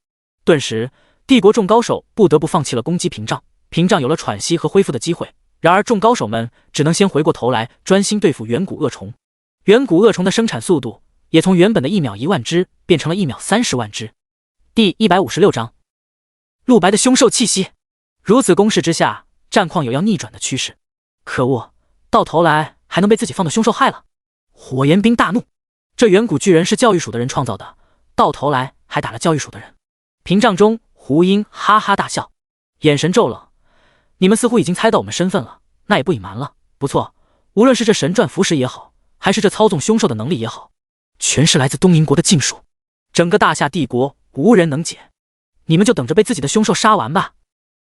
顿时帝国众高手不得不放弃了攻击屏障，屏障有了喘息和恢复的机会。然而众高手们只能先回过头来专心对付远古恶虫。远古恶虫的生产速度也从原本的1秒1万只变成了1秒30万只。第156章，陆白的凶兽气息。如此攻势之下，战况有要逆转的趋势。可恶，到头来还能被自己放的凶兽害了。火焰兵大怒，这远古巨人是教育署的人创造的，到头来还打了教育署的人。屏障中，胡英哈哈大笑，眼神骤冷。你们似乎已经猜到我们身份了，那也不隐瞒了。不错，无论是这神传符石也好，还是这操纵凶兽的能力也好，全是来自东瀛国的禁术，整个大夏帝国无人能解。你们就等着被自己的凶兽杀完吧。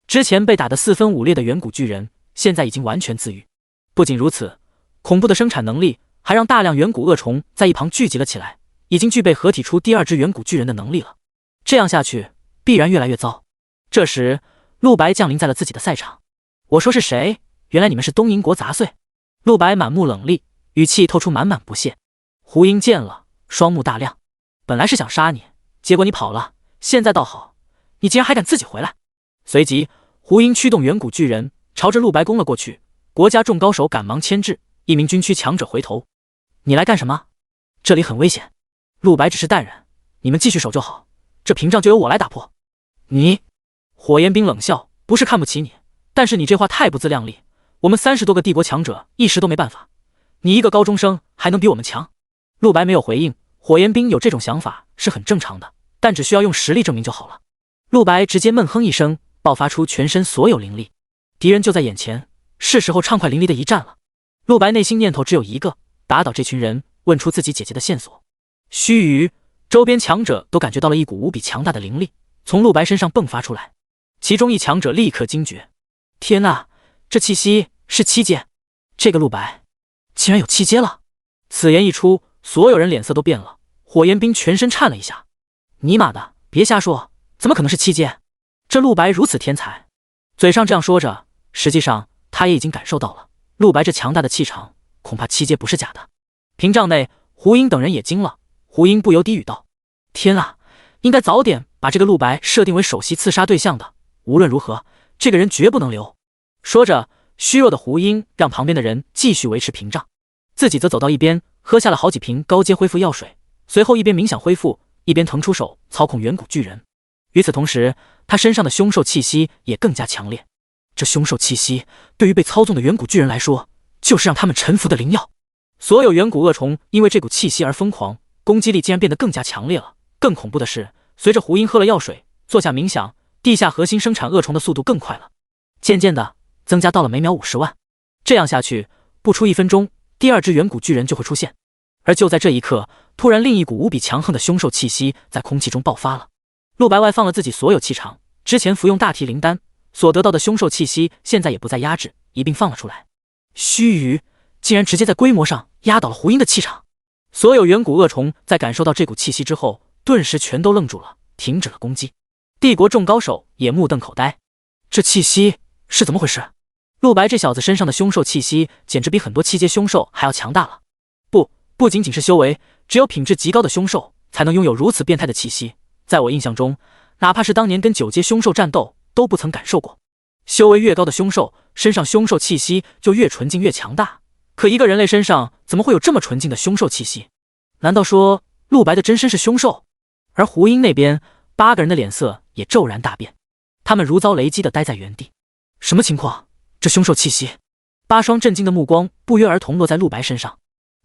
之前被打得4分5裂的远古巨人，现在已经完全自愈。不仅如此，恐怖的生产能力还让大量远古恶虫在一旁聚集了起来，已经具备合体出第2只远古巨人的能力了。这样下去，必然越来越糟。这时，陆白降临在了自己的赛场。我说是谁？原来你们是东瀛国杂碎。陆白满目冷厉，语气透出满满不屑。胡英见了，双目大亮。本来是想杀你，结果你跑了，现在倒好，你竟然还敢自己回来。随即胡英驱动远古巨人朝着陆白攻了过去，国家众高手赶忙牵制，一名军区强者回头，你来干什么？这里很危险。陆白只是淡然，你们继续守就好，这屏障就由我来打破。你，火焰兵冷笑，不是看不起你，但是你这话太不自量力，我们30多个帝国强者一时都没办法，你一个高中生还能比我们强？陆白没有回应，火焰兵有这种想法是很正常的，但只需要用实力证明就好了。陆白直接闷哼一声，爆发出全身所有灵力，敌人就在眼前，是时候畅快淋漓的一战了。陆白内心念头只有一个，打倒这群人，问出自己姐姐的线索。须臾，周边强者都感觉到了一股无比强大的灵力从陆白身上迸发出来，其中一强者立刻惊觉，天哪，这气息是7阶，这个陆白竟然有7阶了。此言一出，所有人脸色都变了，火焰兵全身颤了一下。尼玛的，别瞎说，怎么可能是7阶？这陆白如此天才。嘴上这样说着，实际上他也已经感受到了陆白这强大的气场，恐怕7阶不是假的。屏障内，胡英等人也惊了，胡英不由低语道，天啊，应该早点把这个陆白设定为首席刺杀对象的，无论如何这个人绝不能留。说着，虚弱的胡英让旁边的人继续维持屏障，自己则走到一边喝下了好几瓶高阶恢复药水，随后一边冥想恢复，一边腾出手操控远古巨人。与此同时，他身上的凶兽气息也更加强烈。这凶兽气息对于被操纵的远古巨人来说，就是让他们臣服的灵药。所有远古恶虫因为这股气息而疯狂，攻击力竟然变得更加强烈了。更恐怖的是，随着胡英喝了药水，坐下冥想，地下核心生产恶虫的速度更快了，渐渐的增加到了每秒50万。这样下去，不出1分钟，第2只远古巨人就会出现。而就在这一刻，突然另一股无比强横的凶兽气息在空气中爆发了。陆白外放了自己所有气场，之前服用大提灵丹，所得到的凶兽气息现在也不再压制，一并放了出来。须臾，竟然直接在规模上压倒了胡鹰的气场。所有远古恶虫在感受到这股气息之后，顿时全都愣住了，停止了攻击。帝国众高手也目瞪口呆，这气息是怎么回事？陆白这小子身上的凶兽气息简直比很多七阶凶兽还要强大了。不仅仅是修为，只有品质极高的凶兽才能拥有如此变态的气息。在我印象中，哪怕是当年跟9阶凶兽战斗，都不曾感受过。修为越高的凶兽身上凶兽气息就越纯净越强大，可一个人类身上怎么会有这么纯净的凶兽气息？难道说陆白的真身是凶兽？而胡鹰那边8个人的脸色也骤然大变，他们如遭雷击的呆在原地。什么情况？这凶兽气息？8双震惊的目光不约而同落在陆白身上。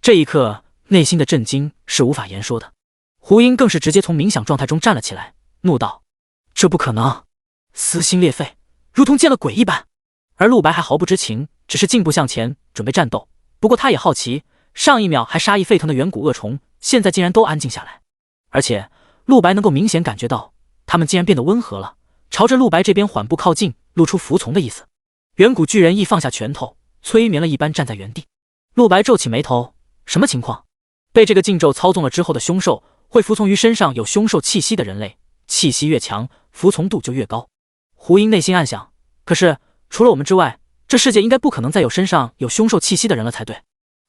这一刻，内心的震惊是无法言说的。胡鹰更是直接从冥想状态中站了起来，怒道：“这不可能！”撕心裂肺，如同见了鬼一般。而陆白还毫不知情，只是进步向前，准备战斗。不过他也好奇，上一秒还杀意沸腾的远古恶虫，现在竟然都安静下来。而且陆白能够明显感觉到，他们竟然变得温和了，朝着陆白这边缓步靠近，露出服从的意思。远古巨人亦放下拳头，催眠了一般站在原地。陆白皱起眉头，什么情况？被这个禁咒操纵了之后的凶兽会服从于身上有凶兽气息的人类，气息越强，服从度就越高。胡鹰内心暗想，可是除了我们之外，这世界应该不可能再有身上有凶兽气息的人了才对。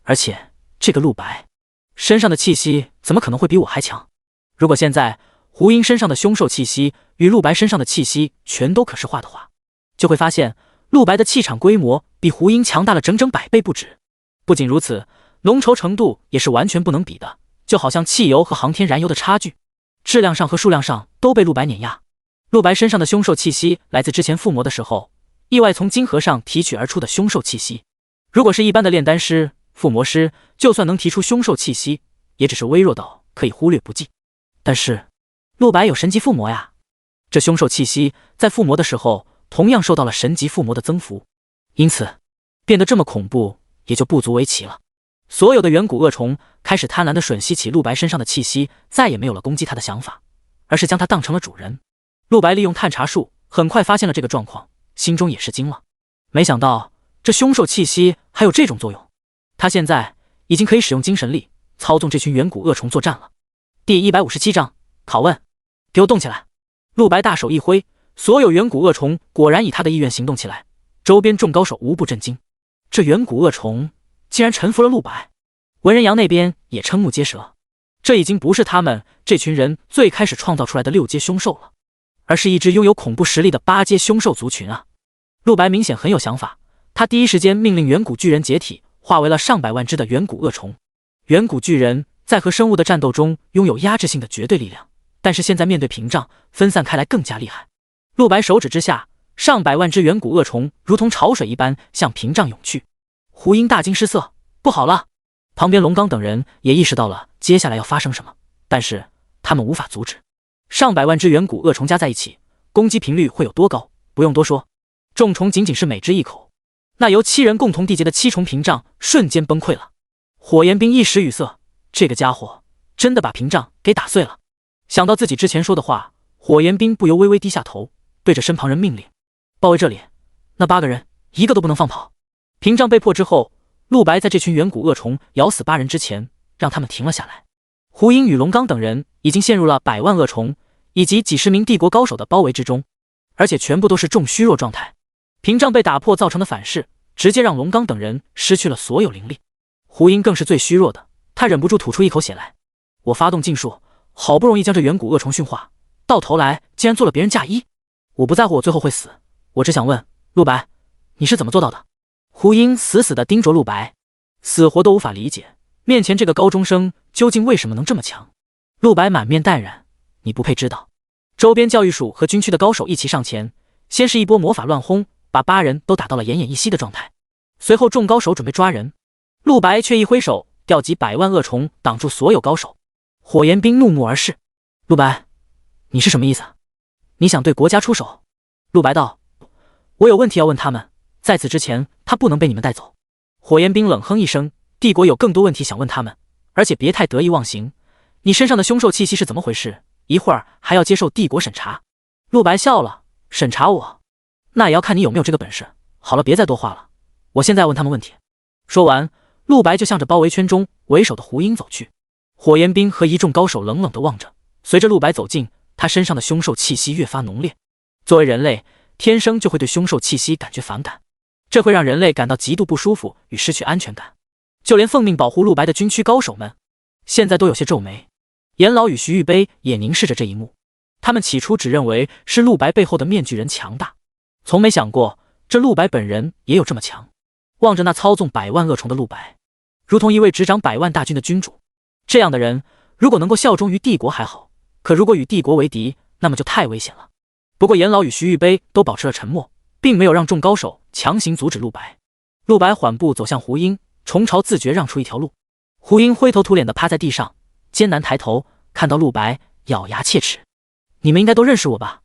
而且这个陆白身上的气息怎么可能会比我还强？如果现在胡鹰身上的凶兽气息与陆白身上的气息全都可视化的话，就会发现陆白的气场规模比胡鹰强大了整整100倍不止。不仅如此，浓稠程度也是完全不能比的，就好像汽油和航天燃油的差距，质量上和数量上都被陆白碾压。陆白身上的凶兽气息来自之前附魔的时候，意外从金河上提取而出的凶兽气息。如果是一般的炼丹师、附魔师，就算能提出凶兽气息，也只是微弱到可以忽略不计。但是陆白有神级附魔呀，这凶兽气息在附魔的时候同样受到了神级附魔的增幅，因此变得这么恐怖也就不足为奇了。所有的远古恶虫开始贪婪地吮吸起陆白身上的气息，再也没有了攻击他的想法，而是将他当成了主人。陆白利用探查术很快发现了这个状况，心中也是惊了，没想到这凶兽气息还有这种作用。他现在已经可以使用精神力操纵这群远古恶虫作战了。第157章拷问，给我动起来！陆白大手一挥，所有远古恶虫果然以他的意愿行动起来，周边众高手无不震惊，这远古恶虫竟然臣服了陆白。文人阳那边也瞠目结舌，这已经不是他们这群人最开始创造出来的6阶凶兽了，而是一支拥有恐怖实力的8阶凶兽族群啊！陆白明显很有想法，他第一时间命令远古巨人解体，化为了上百万只的远古恶虫。远古巨人在和生物的战斗中拥有压制性的绝对力量，但是现在面对屏障，分散开来更加厉害。陆白手指之下，上百万只远古恶虫如同潮水一般向屏障涌去。胡鹰大惊失色，不好了！旁边龙刚等人也意识到了接下来要发生什么，但是他们无法阻止。上百万只远古恶虫加在一起，攻击频率会有多高？不用多说，众虫仅仅是每只一口，那由7人共同缔结的7重屏障瞬间崩溃了。火焰兵一时语塞，这个家伙真的把屏障给打碎了。想到自己之前说的话，火焰兵不由微微低下头，对着身旁人命令：包围这里，那8个人一个都不能放跑。屏障被破之后，陆白在这群远古恶虫咬死8人之前，让他们停了下来。胡鹰与龙刚等人已经陷入了100万恶虫以及几十名帝国高手的包围之中，而且全部都是重虚弱状态。屏障被打破造成的反噬，直接让龙刚等人失去了所有灵力。胡鹰更是最虚弱的，他忍不住吐出一口血来。我发动禁术，好不容易将这远古恶虫驯化，到头来竟然做了别人嫁衣。我不在乎我最后会死，我只想问陆白，你是怎么做到的？胡鹰死死地盯着陆白，死活都无法理解面前这个高中生究竟为什么能这么强。陆白满面淡然，你不配知道。周边教育署和军区的高手一齐上前，先是一波魔法乱轰，把8人都打到了奄奄一息的状态。随后众高手准备抓人，陆白却一挥手调集100万恶虫挡住所有高手。火焰兵怒目而视，陆白，你是什么意思？你想对国家出手？陆白道，我有问题要问他们，在此之前他不能被你们带走。火焰兵冷哼一声，帝国有更多问题想问他们，而且别太得意忘形。你身上的凶兽气息是怎么回事？一会儿还要接受帝国审查。陆白笑了，审查我？那也要看你有没有这个本事。好了，别再多话了，我现在问他们问题。说完，陆白就向着包围圈中为首的胡鹰走去。火焰兵和一众高手冷冷地望着，随着陆白走近，他身上的凶兽气息越发浓烈。作为人类，天生就会对凶兽气息感觉反感，这会让人类感到极度不舒服与失去安全感。就连奉命保护陆白的军区高手们，现在都有些皱眉。严老与徐玉杯也凝视着这一幕，他们起初只认为是陆白背后的面具人强大，从没想过这陆白本人也有这么强。望着那操纵百万恶虫的陆白，如同一位执掌百万大军的君主，这样的人如果能够效忠于帝国还好，可如果与帝国为敌，那么就太危险了。不过严老与徐玉杯都保持了沉默，并没有让众高手强行阻止陆白。陆白缓步走向胡鹰，虫巢自觉让出一条路。胡鹰灰头土脸地趴在地上，艰难抬头，看到陆白，咬牙切齿：“你们应该都认识我吧？”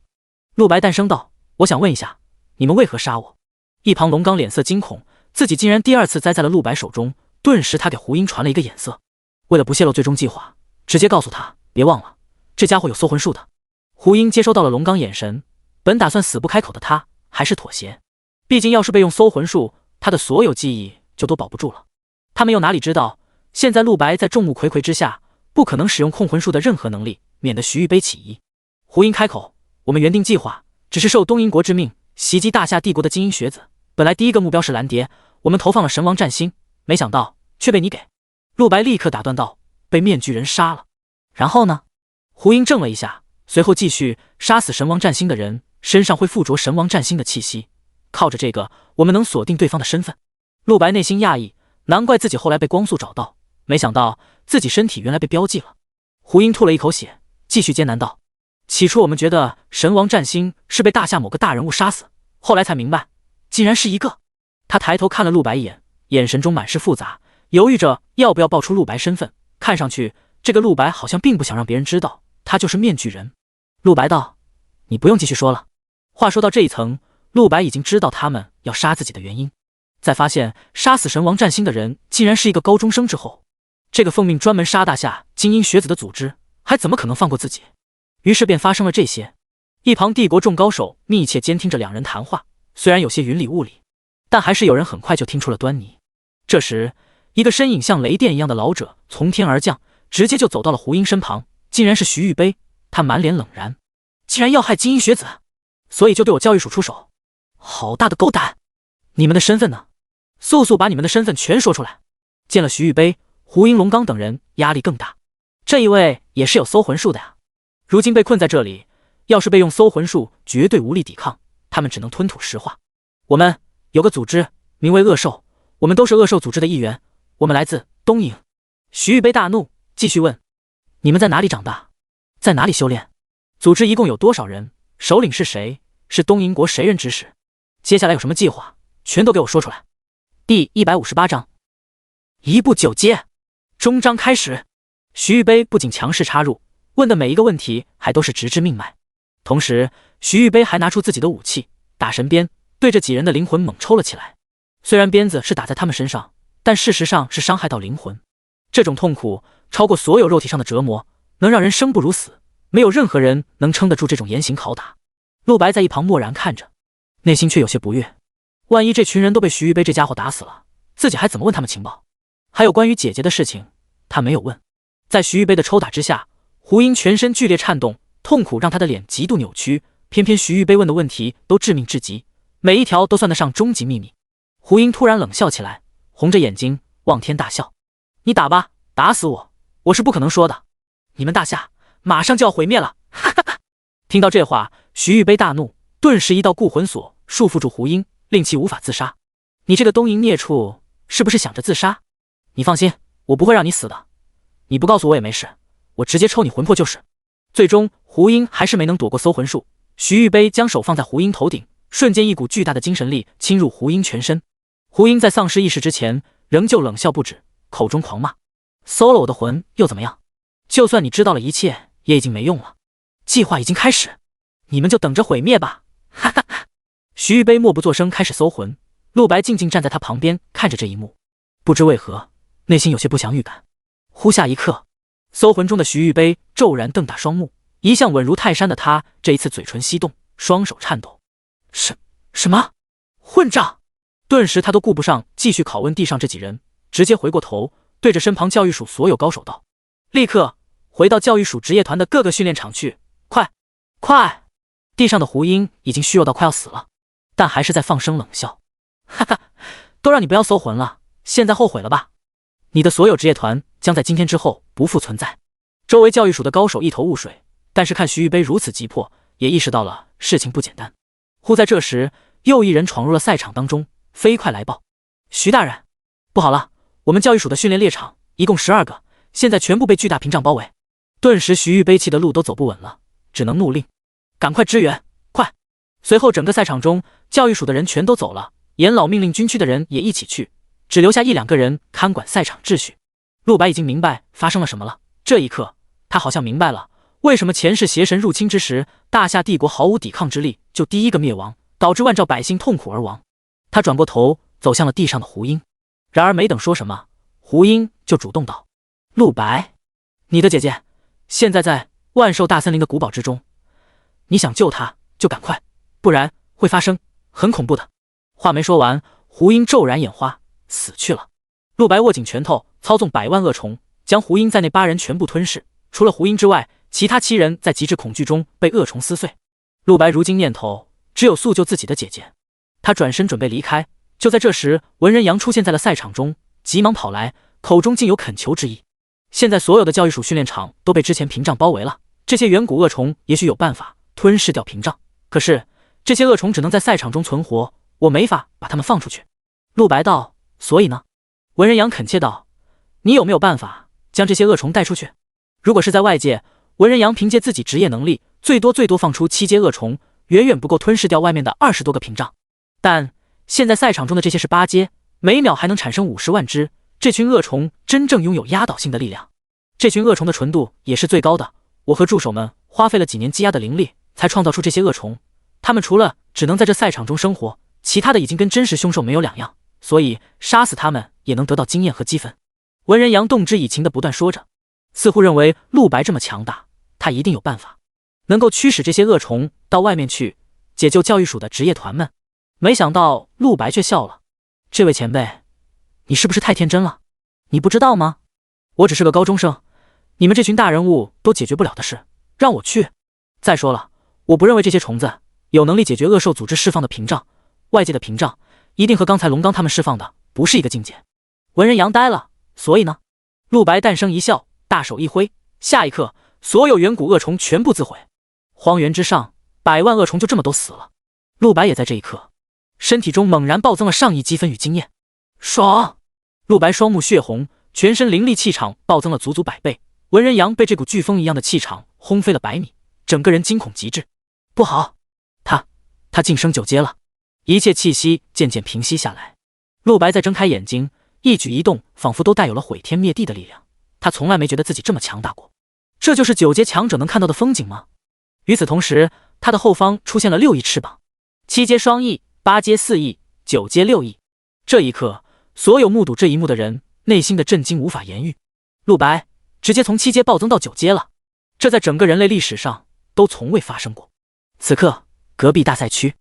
陆白淡声道：“我想问一下，你们为何杀我？”一旁龙刚脸色惊恐，自己竟然第二次栽在了陆白手中，顿时他给胡鹰传了一个眼色。为了不泄露最终计划，直接告诉他，别忘了，这家伙有搜魂术的。胡鹰接收到了龙刚眼神，本打算死不开口的他，还是妥协。毕竟要是被用搜魂术，他的所有记忆就都保不住了。他们又哪里知道，现在陆白在众目睽睽之下，不可能使用控魂术的任何能力，免得徐玉杯起疑。胡鹰开口：“我们原定计划，只是受东瀛国之命，袭击大夏帝国的精英学子。本来第一个目标是蓝蝶，我们投放了神王战星，没想到却被你给……”陆白立刻打断道：“被面具人杀了。然后呢？”胡鹰怔了一下，随后继续：“杀死神王战星的人身上会附着神王战星的气息，靠着这个，我们能锁定对方的身份。”陆白内心讶异，难怪自己后来被光速找到，没想到自己身体原来被标记了。胡鹰吐了一口血，继续艰难道：“起初我们觉得神王战星是被大夏某个大人物杀死，后来才明白，竟然是一个……”他抬头看了陆白一眼，眼神中满是复杂，犹豫着要不要报出陆白身份。看上去这个陆白好像并不想让别人知道他就是面具人。陆白道：“你不用继续说了。”话说到这一层，陆白已经知道他们要杀自己的原因，在发现杀死神王战星的人竟然是一个高中生之后，这个奉命专门杀大夏精英学子的组织还怎么可能放过自己？于是便发生了这些。一旁帝国众高手密切监听着两人谈话，虽然有些云里雾里，但还是有人很快就听出了端倪。这时，一个身影像雷电一样的老者从天而降，直接就走到了胡鹰身旁，竟然是徐玉杯。他满脸冷然：“竟然要害精英学子，所以就对我教育署出手，好大的狗胆！你们的身份呢？速速把你们的身份全说出来！”见了徐玉杯、胡鹰、龙刚等人，压力更大。这一位也是有搜魂术的呀，如今被困在这里，要是被用搜魂术，绝对无力抵抗，他们只能吞吐实话。我们有个组织，名为恶兽，我们都是恶兽组织的一员，我们来自东瀛。徐玉杯大怒，继续问：“你们在哪里长大？在哪里修炼？组织一共有多少人？首领是谁？是东瀛国谁人指使？接下来有什么计划？全都给我说出来。”第158章，一步九阶。终章开始。徐玉杯不仅强势插入，问的每一个问题还都是直至命脉。同时，徐玉杯还拿出自己的武器打神鞭，对着几人的灵魂猛抽了起来。虽然鞭子是打在他们身上，但事实上是伤害到灵魂。这种痛苦超过所有肉体上的折磨，能让人生不如死，没有任何人能撑得住这种严刑拷打。陆白在一旁默然看着，内心却有些不悦。万一这群人都被徐玉杯这家伙打死了，自己还怎么问他们情报？还有关于姐姐的事情，他没有问。在徐玉杯的抽打之下，胡鹰全身剧烈颤动，痛苦让他的脸极度扭曲。偏偏徐玉杯问的问题都致命至极，每一条都算得上终极秘密。胡鹰突然冷笑起来，红着眼睛望天大笑：“你打吧，打死我，我是不可能说的。你们大夏马上就要毁灭了！”哈哈哈！听到这话，徐玉杯大怒，顿时一道固魂锁束缚住胡鹰，令其无法自杀。你这个东瀛孽畜，是不是想着自杀？你放心，我不会让你死的。你不告诉我也没事，我直接抽你魂魄就是。最终，胡鹰还是没能躲过搜魂术。徐玉杯将手放在胡鹰头顶，瞬间一股巨大的精神力侵入胡鹰全身。胡鹰在丧失意识之前，仍旧冷笑不止，口中狂骂：“搜了我的魂又怎么样？就算你知道了一切，也已经没用了。计划已经开始，你们就等着毁灭吧！”哈哈哈！徐玉杯默不作声，开始搜魂。陆白静静站在他旁边，看着这一幕，不知为何，内心有些不祥预感。忽下一刻，搜魂中的徐玉杯骤然瞪大双目，一向稳如泰山的他，这一次嘴唇翕动，双手颤抖。什么？混账！顿时他都顾不上继续拷问地上这几人，直接回过头，对着身旁教育署所有高手道：立刻回到教育署职业团的各个训练场去，快！快！地上的胡英已经虚弱到快要死了，但还是在放声冷笑：哈哈，都让你不要搜魂了，现在后悔了吧？你的所有职业团将在今天之后不复存在。周围教育署的高手一头雾水，但是看徐玉杯如此急迫，也意识到了事情不简单。忽在这时，又一人闯入了赛场当中，飞快来报：徐大人，不好了，我们教育署的训练猎场一共12个，现在全部被巨大屏障包围。顿时徐玉杯气的路都走不稳了，只能怒令：赶快支援，快！随后整个赛场中教育署的人全都走了，严老命令军区的人也一起去，只留下1-2个人看管赛场秩序。陆白已经明白发生了什么了，这一刻他好像明白了为什么前世邪神入侵之时，大夏帝国毫无抵抗之力，就第一个灭亡，导致万兆百姓痛苦而亡。他转过头走向了地上的胡英，然而没等说什么，胡英就主动道：陆白，你的姐姐现在在万寿大森林的古堡之中，你想救她就赶快，不然会发生很恐怖的。话没说完，胡英骤然眼花，死去了。陆白握紧拳头，操纵100万恶虫，将胡英在内8人全部吞噬。除了胡英之外，其他7人在极致恐惧中被恶虫撕碎。陆白如今念头只有速救自己的姐姐。他转身准备离开，就在这时，文人阳出现在了赛场中，急忙跑来，口中竟有恳求之意。现在所有的教育署训练场都被之前屏障包围了，这些远古恶虫也许有办法吞噬掉屏障，可是这些恶虫只能在赛场中存活，我没法把它们放出去。陆白道：所以呢？文人阳恳切道：你有没有办法将这些恶虫带出去？如果是在外界，文人阳凭借自己职业能力，最多放出7阶恶虫，远远不够吞噬掉外面的20多个屏障。但现在赛场中的这些是8阶，每秒还能产生50万只，这群恶虫真正拥有压倒性的力量。这群恶虫的纯度也是最高的，我和助手们花费了几年积压的灵力，才创造出这些恶虫。他们除了只能在这赛场中生活，其他的已经跟真实凶兽没有两样，所以杀死他们也能得到经验和积分。文人阳动之以情的不断说着，似乎认为陆白这么强大，他一定有办法能够驱使这些恶虫到外面去解救教育署的职业团们。没想到陆白却笑了：这位前辈，你是不是太天真了？你不知道吗？我只是个高中生，你们这群大人物都解决不了的事，让我去。再说了，我不认为这些虫子有能力解决恶兽组织释放的屏障，外界的屏障一定和刚才龙刚他们释放的不是一个境界。文人阳呆了，所以呢？陆白淡声一笑，大手一挥，下一刻，所有远古恶虫全部自毁。荒原之上，100万恶虫就这么都死了。陆白也在这一刻，身体中猛然暴增了上亿积分与经验。爽！陆白双目血红，全身灵力气场暴增了足足100倍。文人阳被这股飓风一样的气场轰飞了100米，整个人惊恐极致。不好，他晋升9阶了。一切气息渐渐平息下来，陆白再睁开眼睛，一举一动仿佛都带有了毁天灭地的力量。他从来没觉得自己这么强大过。这就是9阶强者能看到的风景吗？与此同时，他的后方出现了6翼翅膀，7阶双翼，8阶4翼，9阶6翼。这一刻，所有目睹这一幕的人内心的震惊无法言喻。陆白直接从7阶暴增到9阶了，这在整个人类历史上都从未发生过。此刻，隔壁大赛区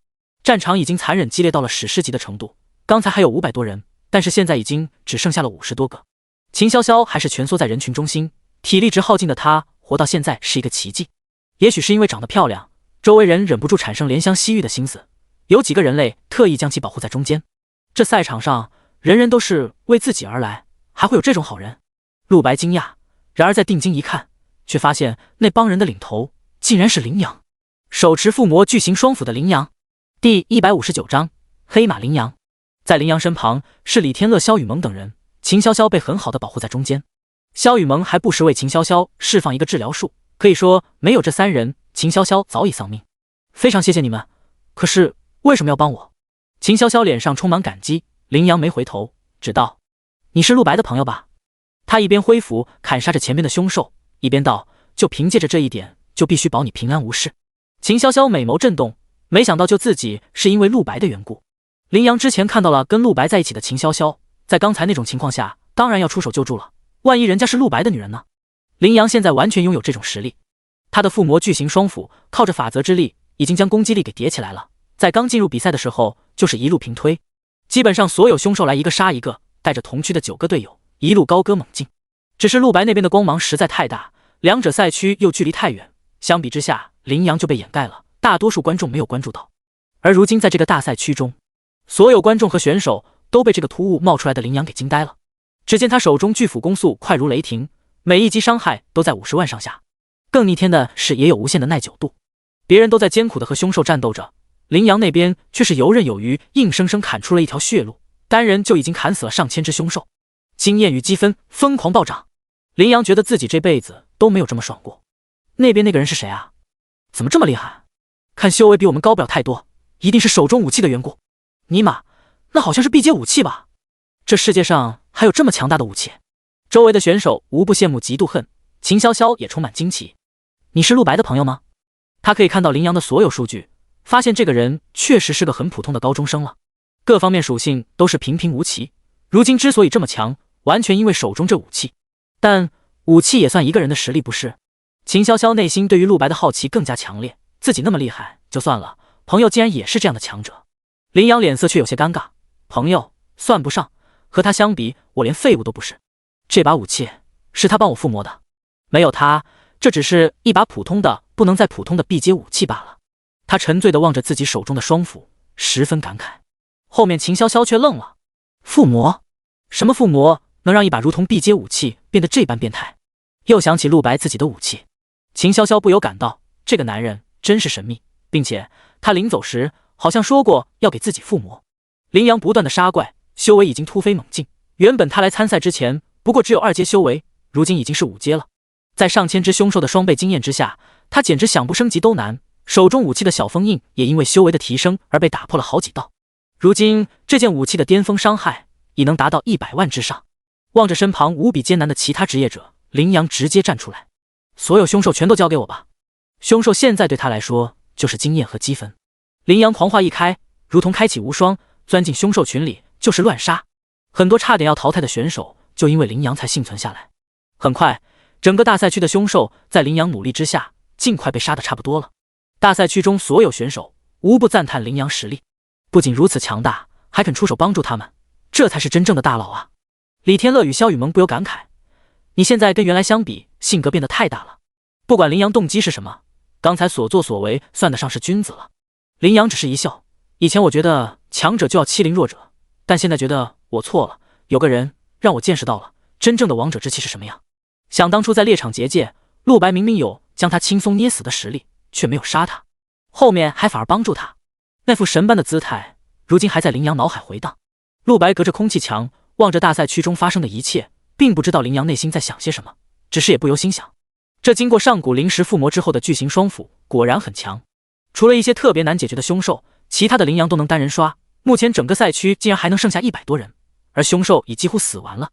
战场已经残忍激烈到了史诗级的程度，刚才还有500多人，但是现在已经只剩下了50多个。秦潇潇还是蜷缩在人群中心，体力值耗尽的她活到现在是一个奇迹。也许是因为长得漂亮，周围人忍不住产生怜香惜玉的心思，有几个人类特意将其保护在中间。这赛场上人人都是为自己而来，还会有这种好人？陆白惊讶，然而再定睛一看，却发现那帮人的领头竟然是羚羊，手持附魔巨型双斧的羚羊。第159章黑马羚羊。在羚羊身旁是李天乐、萧雨萌等人，秦潇潇被很好的保护在中间。萧雨萌还不时为秦潇潇释放一个治疗术，可以说没有这3人，秦潇潇早已丧命。非常谢谢你们，可是为什么要帮我？秦潇潇脸上充满感激，羚羊没回头，只道：你是陆白的朋友吧？他一边挥斧砍杀着前边的凶兽，一边道：就凭借着这一点，就必须保你平安无事。秦潇潇美眸震动，没想到就自己是因为陆白的缘故。羚羊之前看到了跟陆白在一起的秦潇潇，在刚才那种情况下当然要出手救助了，万一人家是陆白的女人呢？羚羊现在完全拥有这种实力，他的附魔巨型双斧靠着法则之力已经将攻击力给叠起来了，在刚进入比赛的时候就是一路平推，基本上所有凶兽来一个杀一个，带着同区的9个队友一路高歌猛进。只是陆白那边的光芒实在太大，两者赛区又距离太远，相比之下羚羊就被掩盖了，大多数观众没有关注到。而如今在这个大赛区中，所有观众和选手都被这个突兀冒出来的羚羊给惊呆了。只见他手中巨斧攻速快如雷霆，每一击伤害都在50万上下，更逆天的是也有无限的耐久度。别人都在艰苦的和凶兽战斗着，羚羊那边却是游刃有余，硬生生砍出了一条血路，单人就已经砍死了上千只凶兽，经验与积分疯狂暴涨。羚羊觉得自己这辈子都没有这么爽过。那边那个人是谁啊？怎么这么厉害？看修为比我们高不了太多，一定是手中武器的缘故。尼玛，那好像是 B 阶武器吧？这世界上还有这么强大的武器？周围的选手无不羡慕嫉妒恨，秦潇潇也充满惊奇。你是陆白的朋友吗？他可以看到羚羊的所有数据，发现这个人确实是个很普通的高中生了，各方面属性都是平平无奇。如今之所以这么强，完全因为手中这武器。但武器也算一个人的实力不是？秦潇潇内心对于陆白的好奇更加强烈，自己那么厉害就算了，朋友竟然也是这样的强者。羚羊脸色却有些尴尬，朋友算不上，和他相比我连废物都不是。这把武器是他帮我附魔的，没有他这只是一把普通的不能再普通的 B 阶武器罢了。他沉醉地望着自己手中的双斧，十分感慨。后面秦潇潇却愣了，附魔？什么附魔能让一把如同 B 阶武器变得这般变态？又想起陆白自己的武器，秦潇潇不由感到这个男人真是神秘，并且他临走时好像说过要给自己附魔。羚羊不断的杀怪，修为已经突飞猛进，原本他来参赛之前不过只有2阶修为，如今已经是5阶了。在上千只凶兽的双倍经验之下，他简直想不升级都难，手中武器的小封印也因为修为的提升而被打破了好几道。如今这件武器的巅峰伤害已能达到100万之上。望着身旁无比艰难的其他职业者，羚羊直接站出来，所有凶兽全都交给我吧。凶兽现在对他来说就是经验和积分。羚羊狂话一开，如同开启无双，钻进凶兽群里就是乱杀，很多差点要淘汰的选手就因为羚羊才幸存下来。很快整个大赛区的凶兽在羚羊努力之下尽快被杀得差不多了。大赛区中所有选手无不赞叹羚羊实力，不仅如此强大，还肯出手帮助他们，这才是真正的大佬啊。李天乐与萧雨萌不由感慨，你现在跟原来相比性格变得太大了，不管羚羊动机是什么，刚才所作所为算得上是君子了。羚羊只是一笑，以前我觉得强者就要欺凌弱者，但现在觉得我错了，有个人让我见识到了真正的王者之气是什么样。想当初在猎场结界，陆白明明有将他轻松捏死的实力，却没有杀他，后面还反而帮助他，那副神般的姿态如今还在羚羊脑海回荡。陆白隔着空气墙望着大赛区中发生的一切，并不知道羚羊内心在想些什么，只是也不由心想，这经过上古灵石附魔之后的巨型双斧果然很强，除了一些特别难解决的凶兽，其他的羚羊都能单人刷。目前整个赛区竟然还能剩下100多人，而凶兽已几乎死完了。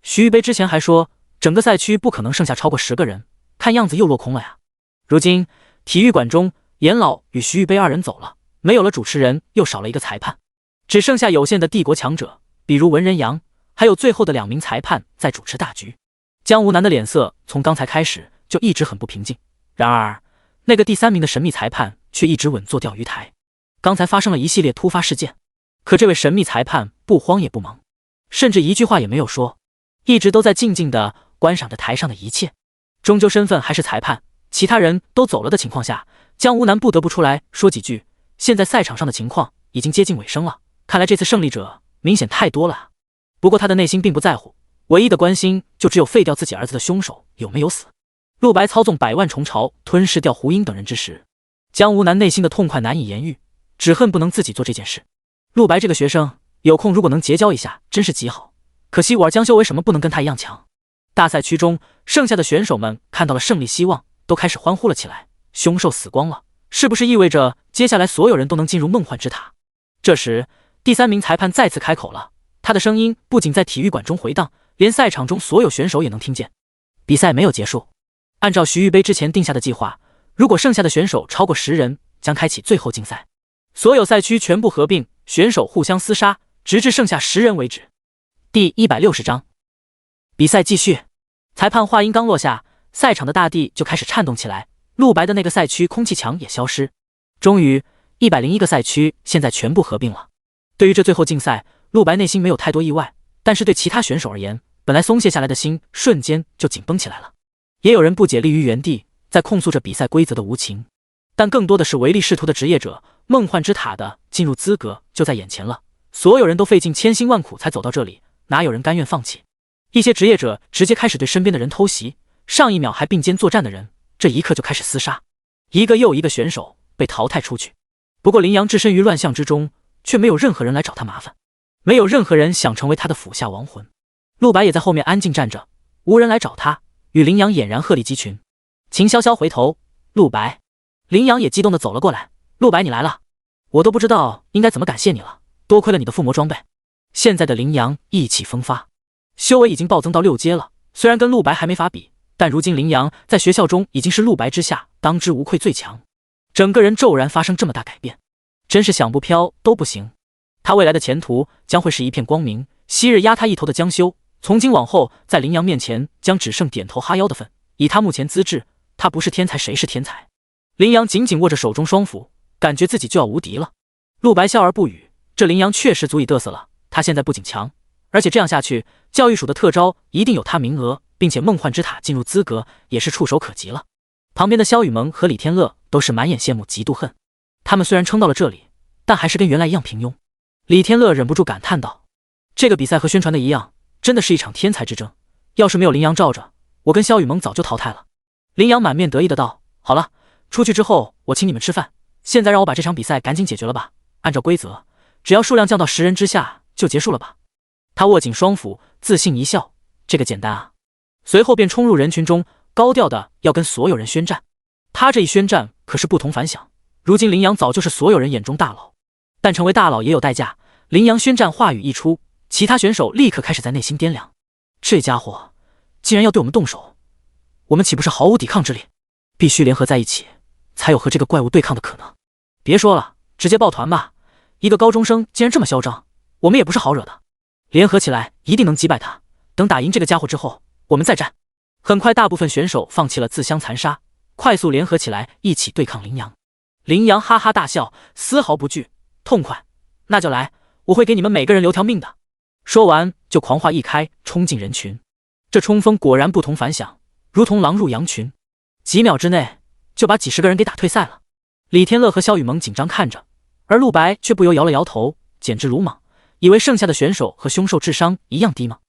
徐玉杯之前还说整个赛区不可能剩下超过10个人，看样子又落空了呀。如今体育馆中严老与徐玉杯2人走了，没有了主持人，又少了一个裁判，只剩下有限的帝国强者，比如文人阳，还有最后的2名裁判在主持大局。江无南的脸色从刚才开始就一直很不平静，然而那个第3名的神秘裁判却一直稳坐钓鱼台。刚才发生了一系列突发事件，可这位神秘裁判不慌也不忙，甚至一句话也没有说，一直都在静静地观赏着台上的一切。终究身份还是裁判，其他人都走了的情况下，江无南不得不出来说几句。现在赛场上的情况已经接近尾声了，看来这次胜利者明显太多了啊。不过他的内心并不在乎，唯一的关心就只有废掉自己儿子的凶手有没有死。陆白操纵100万虫巢吞噬掉胡英等人之时，江无南内心的痛快难以言喻，只恨不能自己做这件事。陆白这个学生有空如果能结交一下真是极好，可惜我儿江修为什么不能跟他一样强。大赛区中剩下的选手们看到了胜利希望，都开始欢呼了起来。凶兽死光了，是不是意味着接下来所有人都能进入梦幻之塔？这时第3名裁判再次开口了，他的声音不仅在体育馆中回荡，连赛场中所有选手也能听见。比赛没有结束，按照徐玉杯之前定下的计划，如果剩下的选手超过10人，将开启最后竞赛，所有赛区全部合并，选手互相厮杀，直至剩下10人为止。第160章，比赛继续。裁判话音刚落下，赛场的大地就开始颤动起来，陆白的那个赛区空气墙也消失。终于101个赛区现在全部合并了。对于这最后竞赛，陆白内心没有太多意外，但是对其他选手而言，本来松懈下来的心瞬间就紧绷起来了。也有人不解立于原地，在控诉着比赛规则的无情，但更多的是唯利是图的职业者。梦幻之塔的进入资格就在眼前了，所有人都费尽千辛万苦才走到这里，哪有人甘愿放弃？一些职业者直接开始对身边的人偷袭，上一秒还并肩作战的人，这一刻就开始厮杀，一个又一个选手被淘汰出去。不过林阳置身于乱象之中，却没有任何人来找他麻烦，没有任何人想成为他的府下亡魂。陆白也在后面安静站着，无人来找他，与林阳俨然鹤立鸡群。秦潇潇回头，陆白。林阳也激动地走了过来，陆白你来了，我都不知道应该怎么感谢你了，多亏了你的附魔装备。现在的林阳意气风发，修为已经暴增到6阶了，虽然跟陆白还没法比，但如今林阳在学校中已经是陆白之下当之无愧最强，整个人骤然发生这么大改变，真是想不飘都不行。他未来的前途将会是一片光明，昔日压他一头的江修，从今往后在林阳面前将只剩点头哈腰的份。以他目前资质，他不是天才谁是天才？林阳紧紧握着手中双斧，感觉自己就要无敌了。陆白笑而不语，这林阳确实足以嘚瑟了，他现在不仅强，而且这样下去，教育署的特招一定有他名额，并且梦幻之塔进入资格也是触手可及了。旁边的萧雨萌和李天乐都是满眼羡慕嫉妒恨，他们虽然撑到了这里，但还是跟原来一样平庸。李天乐忍不住感叹道，这个比赛和宣传的一样，真的是一场天才之争，要是没有林阳罩着，我跟萧雨萌早就淘汰了。林阳满面得意的道，好了，出去之后我请你们吃饭，现在让我把这场比赛赶紧解决了吧，按照规则，只要数量降到10人之下就结束了吧。他握紧双斧，自信一笑，这个简单啊。随后便冲入人群中，高调的要跟所有人宣战。他这一宣战可是不同凡响，如今林阳早就是所有人眼中大佬，但成为大佬也有代价。林阳宣战话语一出，其他选手立刻开始在内心掂量，这家伙竟然要对我们动手，我们岂不是毫无抵抗之力？必须联合在一起，才有和这个怪物对抗的可能。别说了，直接抱团吧，一个高中生竟然这么嚣张，我们也不是好惹的，联合起来一定能击败他，等打赢这个家伙之后我们再战。很快大部分选手放弃了自相残杀，快速联合起来一起对抗林阳。林阳哈哈大笑，丝毫不惧，痛快，那就来，我会给你们每个人留条命的。说完就狂化一开，冲进人群。这冲锋果然不同凡响，如同狼入羊群，几秒之内就把几十个人给打退赛了。李天乐和萧雨萌紧张看着，而陆白却不由摇了摇头，简直鲁莽，以为剩下的选手和凶兽智商一样低吗？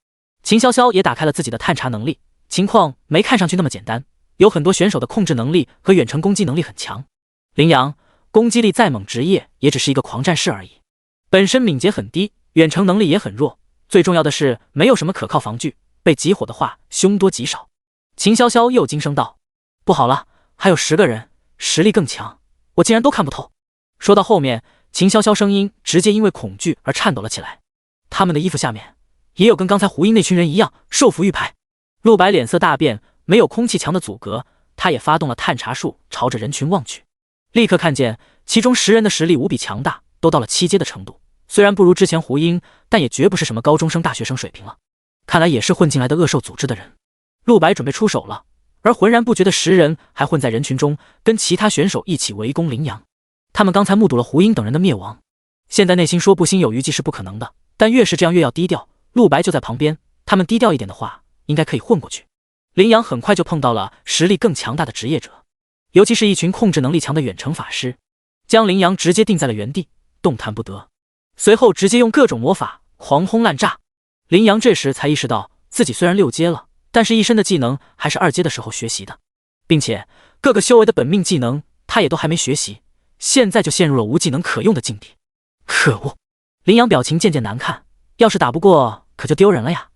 秦潇潇也打开了自己的探查能力，情况没看上去那么简单，有很多选手的控制能力和远程攻击能力很强。林阳攻击力再猛，职业也只是一个狂战士而已，本身敏捷很低，远程能力也很弱，最重要的是没有什么可靠防具，被集火的话凶多吉少。秦潇潇又惊声道，不好了，还有10个人，实力更强，我竟然都看不透。说到后面，秦潇潇声音直接因为恐惧而颤抖了起来，他们的衣服下面也有跟刚才胡英那群人一样受服玉牌。陆白脸色大变，没有空气墙的阻隔，他也发动了探查术，朝着人群望去，立刻看见其中10人的实力无比强大，都到了7阶的程度，虽然不如之前胡英，但也绝不是什么高中生大学生水平了，看来也是混进来的恶兽组织的人。陆白准备出手了，而浑然不觉的10人还混在人群中，跟其他选手一起围攻林阳。他们刚才目睹了胡英等人的灭亡，现在内心说不心有余悸是不可能的，但越是这样越要低调。陆白就在旁边，他们低调一点的话，应该可以混过去。林阳很快就碰到了实力更强大的职业者，尤其是一群控制能力强的远程法师，将林阳直接定在了原地，动弹不得。随后直接用各种魔法狂轰滥炸。林阳这时才意识到，自己虽然6阶了，但是一身的技能还是2阶的时候学习的，并且各个修为的本命技能他也都还没学习，现在就陷入了无技能可用的境地。可恶！林阳表情渐渐难看，要是打不过可就丢人了呀。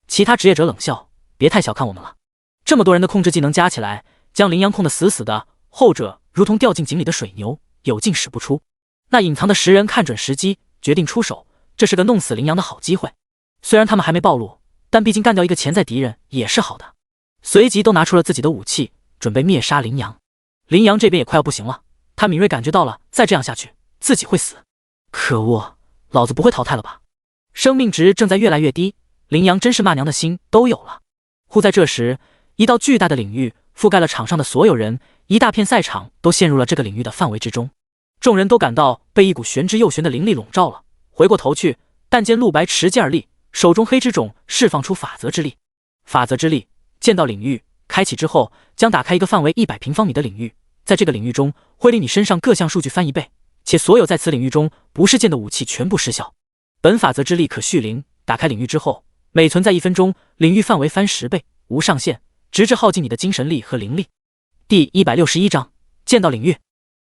其他职业者冷笑，别太小看我们了，这么多人的控制技能加起来，将林阳控得死死的，后者如同掉进井里的水牛，有劲使不出。那隐藏的10人看准时机，决定出手，这是个弄死林阳的好机会。虽然他们还没暴露，但毕竟干掉一个潜在敌人也是好的。随即都拿出了自己的武器，准备灭杀林阳。林阳这边也快要不行了，他敏锐感觉到了，再这样下去自己会死。可恶，老子不会淘汰了吧？生命值正在越来越低，林阳真是骂娘的心都有了。忽在这时，一道巨大的领域覆盖了场上的所有人，一大片赛场都陷入了这个领域的范围之中。众人都感到被一股玄之又玄的灵力笼罩了，回过头去，但见陆白持剑而立，手中黑之种释放出法则之力。法则之力，剑道领域开启之后，将打开一个范围100平方米的领域，在这个领域中会令你身上各项数据翻1倍，且所有在此领域中不是剑的武器全部失效。本法则之力可续灵，打开领域之后，每存在1分钟，领域范围翻10倍，无上限，直至耗尽你的精神力和灵力。第161章剑道领域。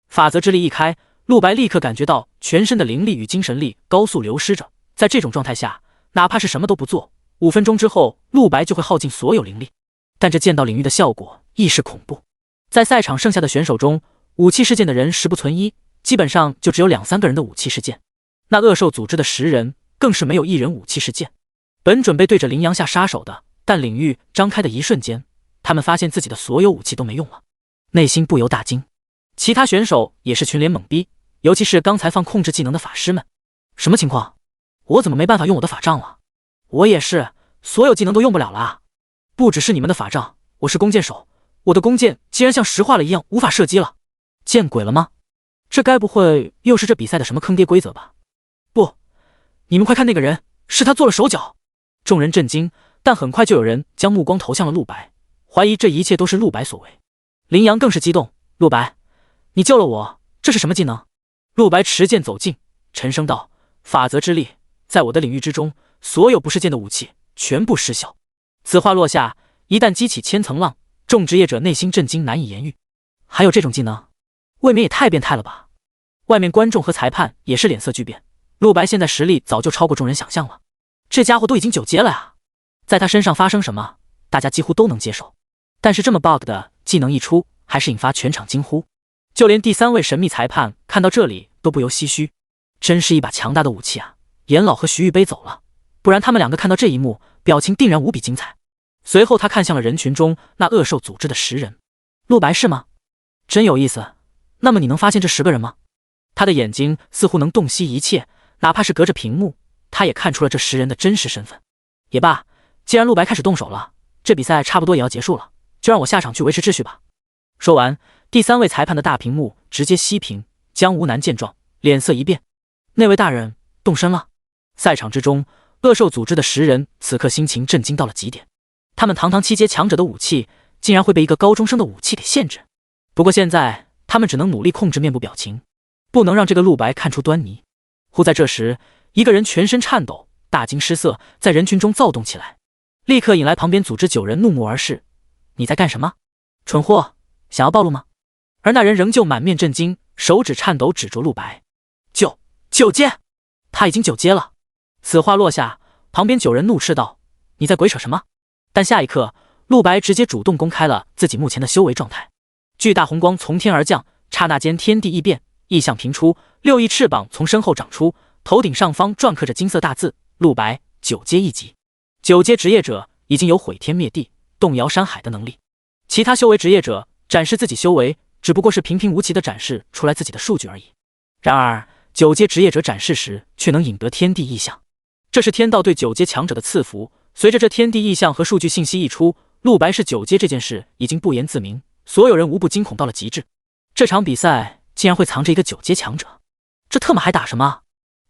法则之力一开，陆白立刻感觉到全身的灵力与精神力高速流失着。在这种状态下，哪怕是什么都不做，5分钟之后，陆白就会耗尽所有灵力。但这剑道领域的效果亦是恐怖。在赛场剩下的选手中，武器是剑的人10不存1，基本上就只有2、3个人的武器是剑。那恶兽组织的10人更是没有1人武器是剑。本准备对着羚羊下杀手的，但领域张开的一瞬间，他们发现自己的所有武器都没用了，内心不由大惊。其他选手也是群脸懵逼，尤其是刚才放控制技能的法师们。什么情况？我怎么没办法用我的法杖了？我也是，所有技能都用不了了啊！不只是你们的法杖，我是弓箭手，我的弓箭竟然像石化了一样无法射击了，见鬼了吗？这该不会又是这比赛的什么坑爹规则吧？不，你们快看那个人，是他做了手脚！众人震惊，但很快就有人将目光投向了陆白，怀疑这一切都是陆白所为。羚羊更是激动，陆白，你救了我，这是什么技能？陆白持剑走近，沉声道：法则之力，在我的领域之中，所有不是剑的武器全部失效。此话落下，一旦激起千层浪，众职业者内心震惊难以言喻。还有这种技能，未免也太变态了吧！外面观众和裁判也是脸色巨变，陆白现在实力早就超过众人想象了，这家伙都已经9阶了啊！在他身上发生什么，大家几乎都能接受，但是这么 bug 的技能一出，还是引发全场惊呼。就连第3位神秘裁判看到这里都不由唏嘘，真是一把强大的武器啊！严老和徐玉杯走了，不然他们2个看到这一幕，表情定然无比精彩。随后他看向了人群中那恶兽组织的10人，陆白是吗？真有意思，那么你能发现这10个人吗？他的眼睛似乎能洞悉一切，哪怕是隔着屏幕，他也看出了这10人的真实身份。也罢，既然陆白开始动手了，这比赛差不多也要结束了，就让我下场去维持秩序吧。说完，第3位裁判的大屏幕直接熄屏。江无南见状，脸色一变，那位大人动身了。赛场之中，恶兽组织的10人此刻心情震惊到了极点，他们堂堂7阶强者的武器竟然会被一个高中生的武器给限制。不过现在他们只能努力控制面部表情，不能让这个陆白看出端倪。忽在这时，一个人全身颤抖，大惊失色，在人群中躁动起来，立刻引来旁边组织9人怒目而视。你在干什么？蠢货，想要暴露吗？而那人仍旧满面震惊，手指颤抖指着陆白。9阶，他已经9阶了。此话落下，旁边9人怒斥道：你在鬼扯什么？但下一刻，陆白直接主动公开了自己目前的修为状态。巨大红光从天而降，刹那间天地异变，异象频出，6翼翅膀从身后长出，头顶上方篆刻着金色大字：陆白9阶1级。9阶职业者已经有毁天灭地、动摇山海的能力。其他修为职业者展示自己修为，只不过是平平无奇的展示出来自己的数据而已。然而9阶职业者展示时却能引得天地异象，这是天道对9阶强者的赐福。随着这天地异象和数据信息一出，陆白是9阶这件事已经不言自明，所有人无不惊恐到了极致。这场比赛竟然会藏着一个9阶强者，这特么还打什么？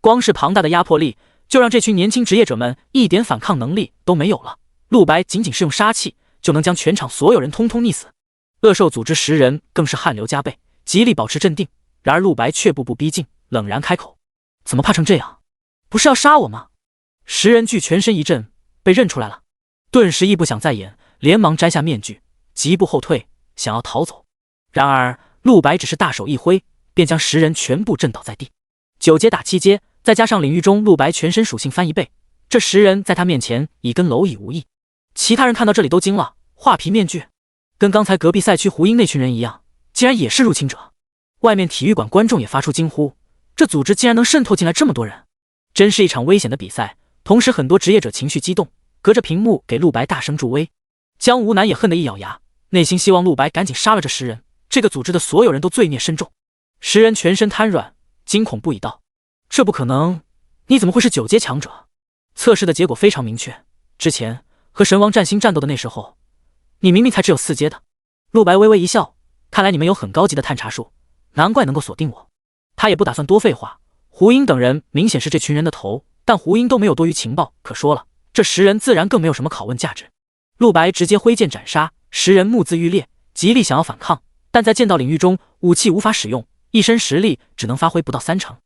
光是庞大的压迫力就让这群年轻职业者们一点反抗能力都没有了。陆白仅仅是用杀气就能将全场所有人通通溺死。恶兽组织10人更是汗流浃背，极力保持镇定。然而陆白却步步逼近，冷然开口：怎么怕成这样？不是要杀我吗？10人俱全身一震，被认出来了，顿时亦不想再演，连忙摘下面具，疾步后退，想要逃走。然而陆白只是大手一挥，便将10人全部震倒在地。9阶打7阶，再加上领域中陆白全身属性翻1倍，这10人在他面前已跟蝼蚁无异。其他人看到这里都惊了，画皮面具跟刚才隔壁赛区胡英那群人一样，竟然也是入侵者。外面体育馆观众也发出惊呼，这组织竟然能渗透进来这么多人，真是一场危险的比赛。同时很多职业者情绪激动，隔着屏幕给陆白大声助威。江无南也恨得一咬牙，内心希望陆白赶紧杀了这10人，这个组织的所有人都罪孽深重。10人全身瘫软，惊恐不已道：这不可能，你怎么会是9阶强者？测试的结果非常明确，之前和神王战星战斗的那时候，你明明才只有4阶的。陆白微微一笑，看来你们有很高级的探查术，难怪能够锁定我。他也不打算多废话。胡英等人明显是这群人的头，但胡英都没有多余情报可说了，这10人自然更没有什么拷问价值。陆白直接挥剑斩杀，10人目眦欲裂，极力想要反抗，但在剑道领域中武器无法使用，一身实力只能发挥不到30%。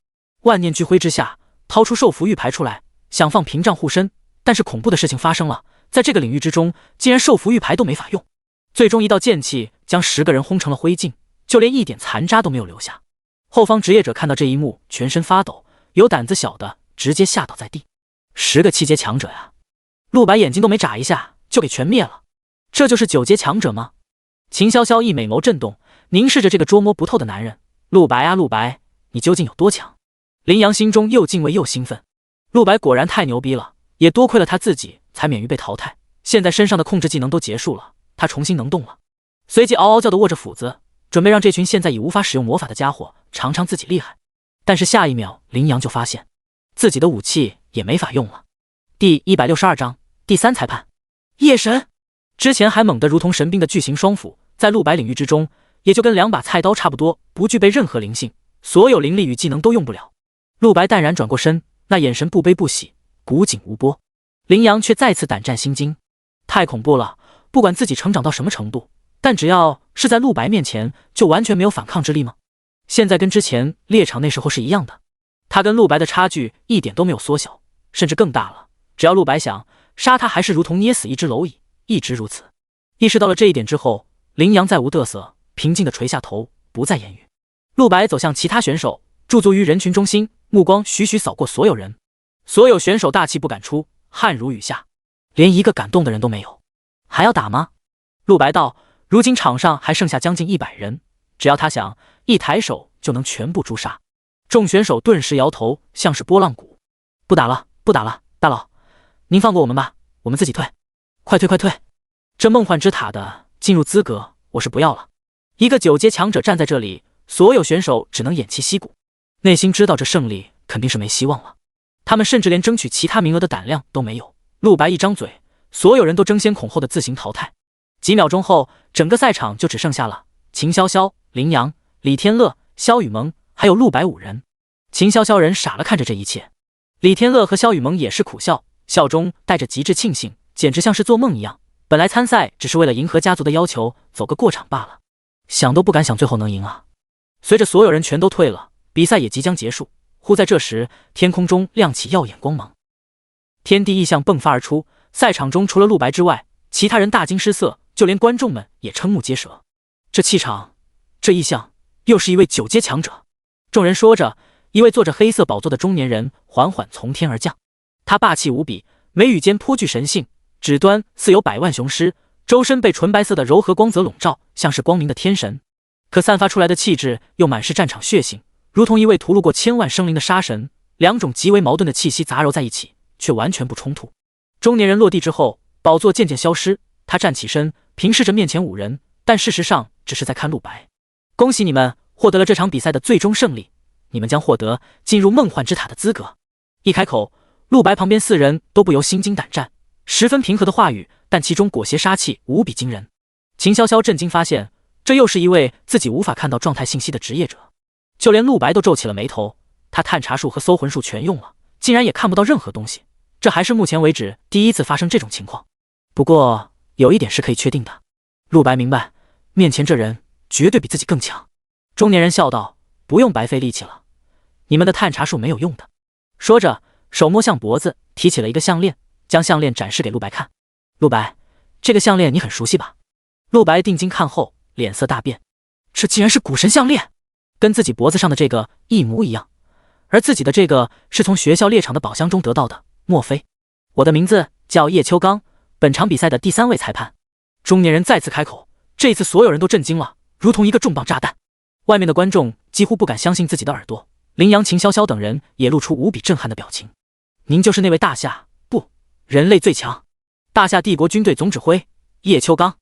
万念俱灰之下，掏出受符玉牌出来，想放屏障护身，但是恐怖的事情发生了，在这个领域之中，竟然受符玉牌都没法用。最终一道剑气将10个人轰成了灰烬，就连一点残渣都没有留下。后方执业者看到这一幕，全身发抖，有胆子小的直接吓倒在地。10个7阶强者呀！陆白眼睛都没眨一下就给全灭了。这就是9阶强者吗？秦潇潇一美眸震动，凝视着这个捉摸不透的男人。陆白啊陆白，你究竟有多强？林阳心中又敬畏又兴奋。陆白果然太牛逼了，也多亏了他自己才免于被淘汰。现在身上的控制技能都结束了，他重新能动了。随即嗷嗷叫的握着斧子，准备让这群现在已无法使用魔法的家伙尝尝自己厉害。但是下一秒，林阳就发现自己的武器也没法用了。第162章第3裁判夜神。之前还猛得如同神兵的巨型双斧，在陆白领域之中也就跟2把菜刀差不多，不具备任何灵性，所有灵力与技能都用不了。陆白淡然转过身，那眼神不悲不喜，古井无波。林阳却再次胆战心惊，太恐怖了，不管自己成长到什么程度，但只要是在陆白面前就完全没有反抗之力吗？现在跟之前猎场那时候是一样的，他跟陆白的差距一点都没有缩小，甚至更大了。只要陆白想杀他，还是如同捏死一只蝼蚁，一直如此。意识到了这一点之后，林阳再无得瑟，平静地垂下头，不再言语。陆白走向其他选手，驻足于人群中心，目光徐徐扫过所有人。所有选手大气不敢出，汗如雨下，连一个敢动的人都没有。还要打吗？陆白道，如今场上还剩下将近100人，只要他想，一抬手就能全部诛杀。众选手顿时摇头，像是拨浪鼓。不打了，不打了，大佬，您放过我们吧，我们自己退。快退快退！这梦幻之塔的进入资格我是不要了。一个9阶强者站在这里，所有选手只能偃旗息鼓，内心知道这胜利肯定是没希望了。他们甚至连争取其他名额的胆量都没有。陆白一张嘴，所有人都争先恐后的自行淘汰。几秒钟后，整个赛场就只剩下了秦潇潇、林阳、李天乐、萧雨萌还有陆白5人。秦潇潇人傻了看着这一切，李天乐和萧雨萌也是苦笑，笑中带着极致庆幸，简直像是做梦一样。本来参赛只是为了迎合家族的要求，走个过场罢了，想都不敢想最后能赢啊。随着所有人全都退了，比赛也即将结束。忽在这时，天空中亮起耀眼光芒，天地异象迸发而出。赛场中除了陆白之外，其他人大惊失色，就连观众们也瞠目结舌。这气场，这异象，又是一位9阶强者。众人说着，一位坐着黑色宝座的中年人缓缓从天而降。他霸气无比，眉宇间颇具神性，指端似有100万雄狮，周身被纯白色的柔和光泽笼罩，像是光明的天神。可散发出来的气质又满是战场血性，如同一位屠戮过千万生灵的杀神。两种极为矛盾的气息杂糅在一起，却完全不冲突。中年人落地之后，宝座渐渐消失，他站起身，平视着面前5人，但事实上只是在看陆白。恭喜你们获得了这场比赛的最终胜利，你们将获得进入梦幻之塔的资格。一开口，陆白旁边4人都不由心惊胆战，十分平和的话语，但其中裹挟杀气，无比惊人。秦潇潇震惊发现，这又是一位自己无法看到状态信息的职业者。就连陆白都皱起了眉头，他探查术和搜魂术全用了，竟然也看不到任何东西。这还是目前为止第一次发生这种情况。不过有一点是可以确定的，陆白明白面前这人绝对比自己更强。中年人笑道，不用白费力气了，你们的探查术没有用的。说着手摸向脖子，提起了一个项链，将项链展示给陆白看。陆白，这个项链你很熟悉吧？陆白定睛看后，脸色大变，这竟然是古神项链，跟自己脖子上的这个一模一样，而自己的这个是从学校猎场的宝箱中得到的。莫非？我的名字叫叶秋刚，本场比赛的第3位裁判。中年人再次开口，这次所有人都震惊了，如同一个重磅炸弹。外面的观众几乎不敢相信自己的耳朵，林阳、秦潇潇等人也露出无比震撼的表情。您就是那位大夏，不，人类最强大夏帝国军队总指挥叶秋刚。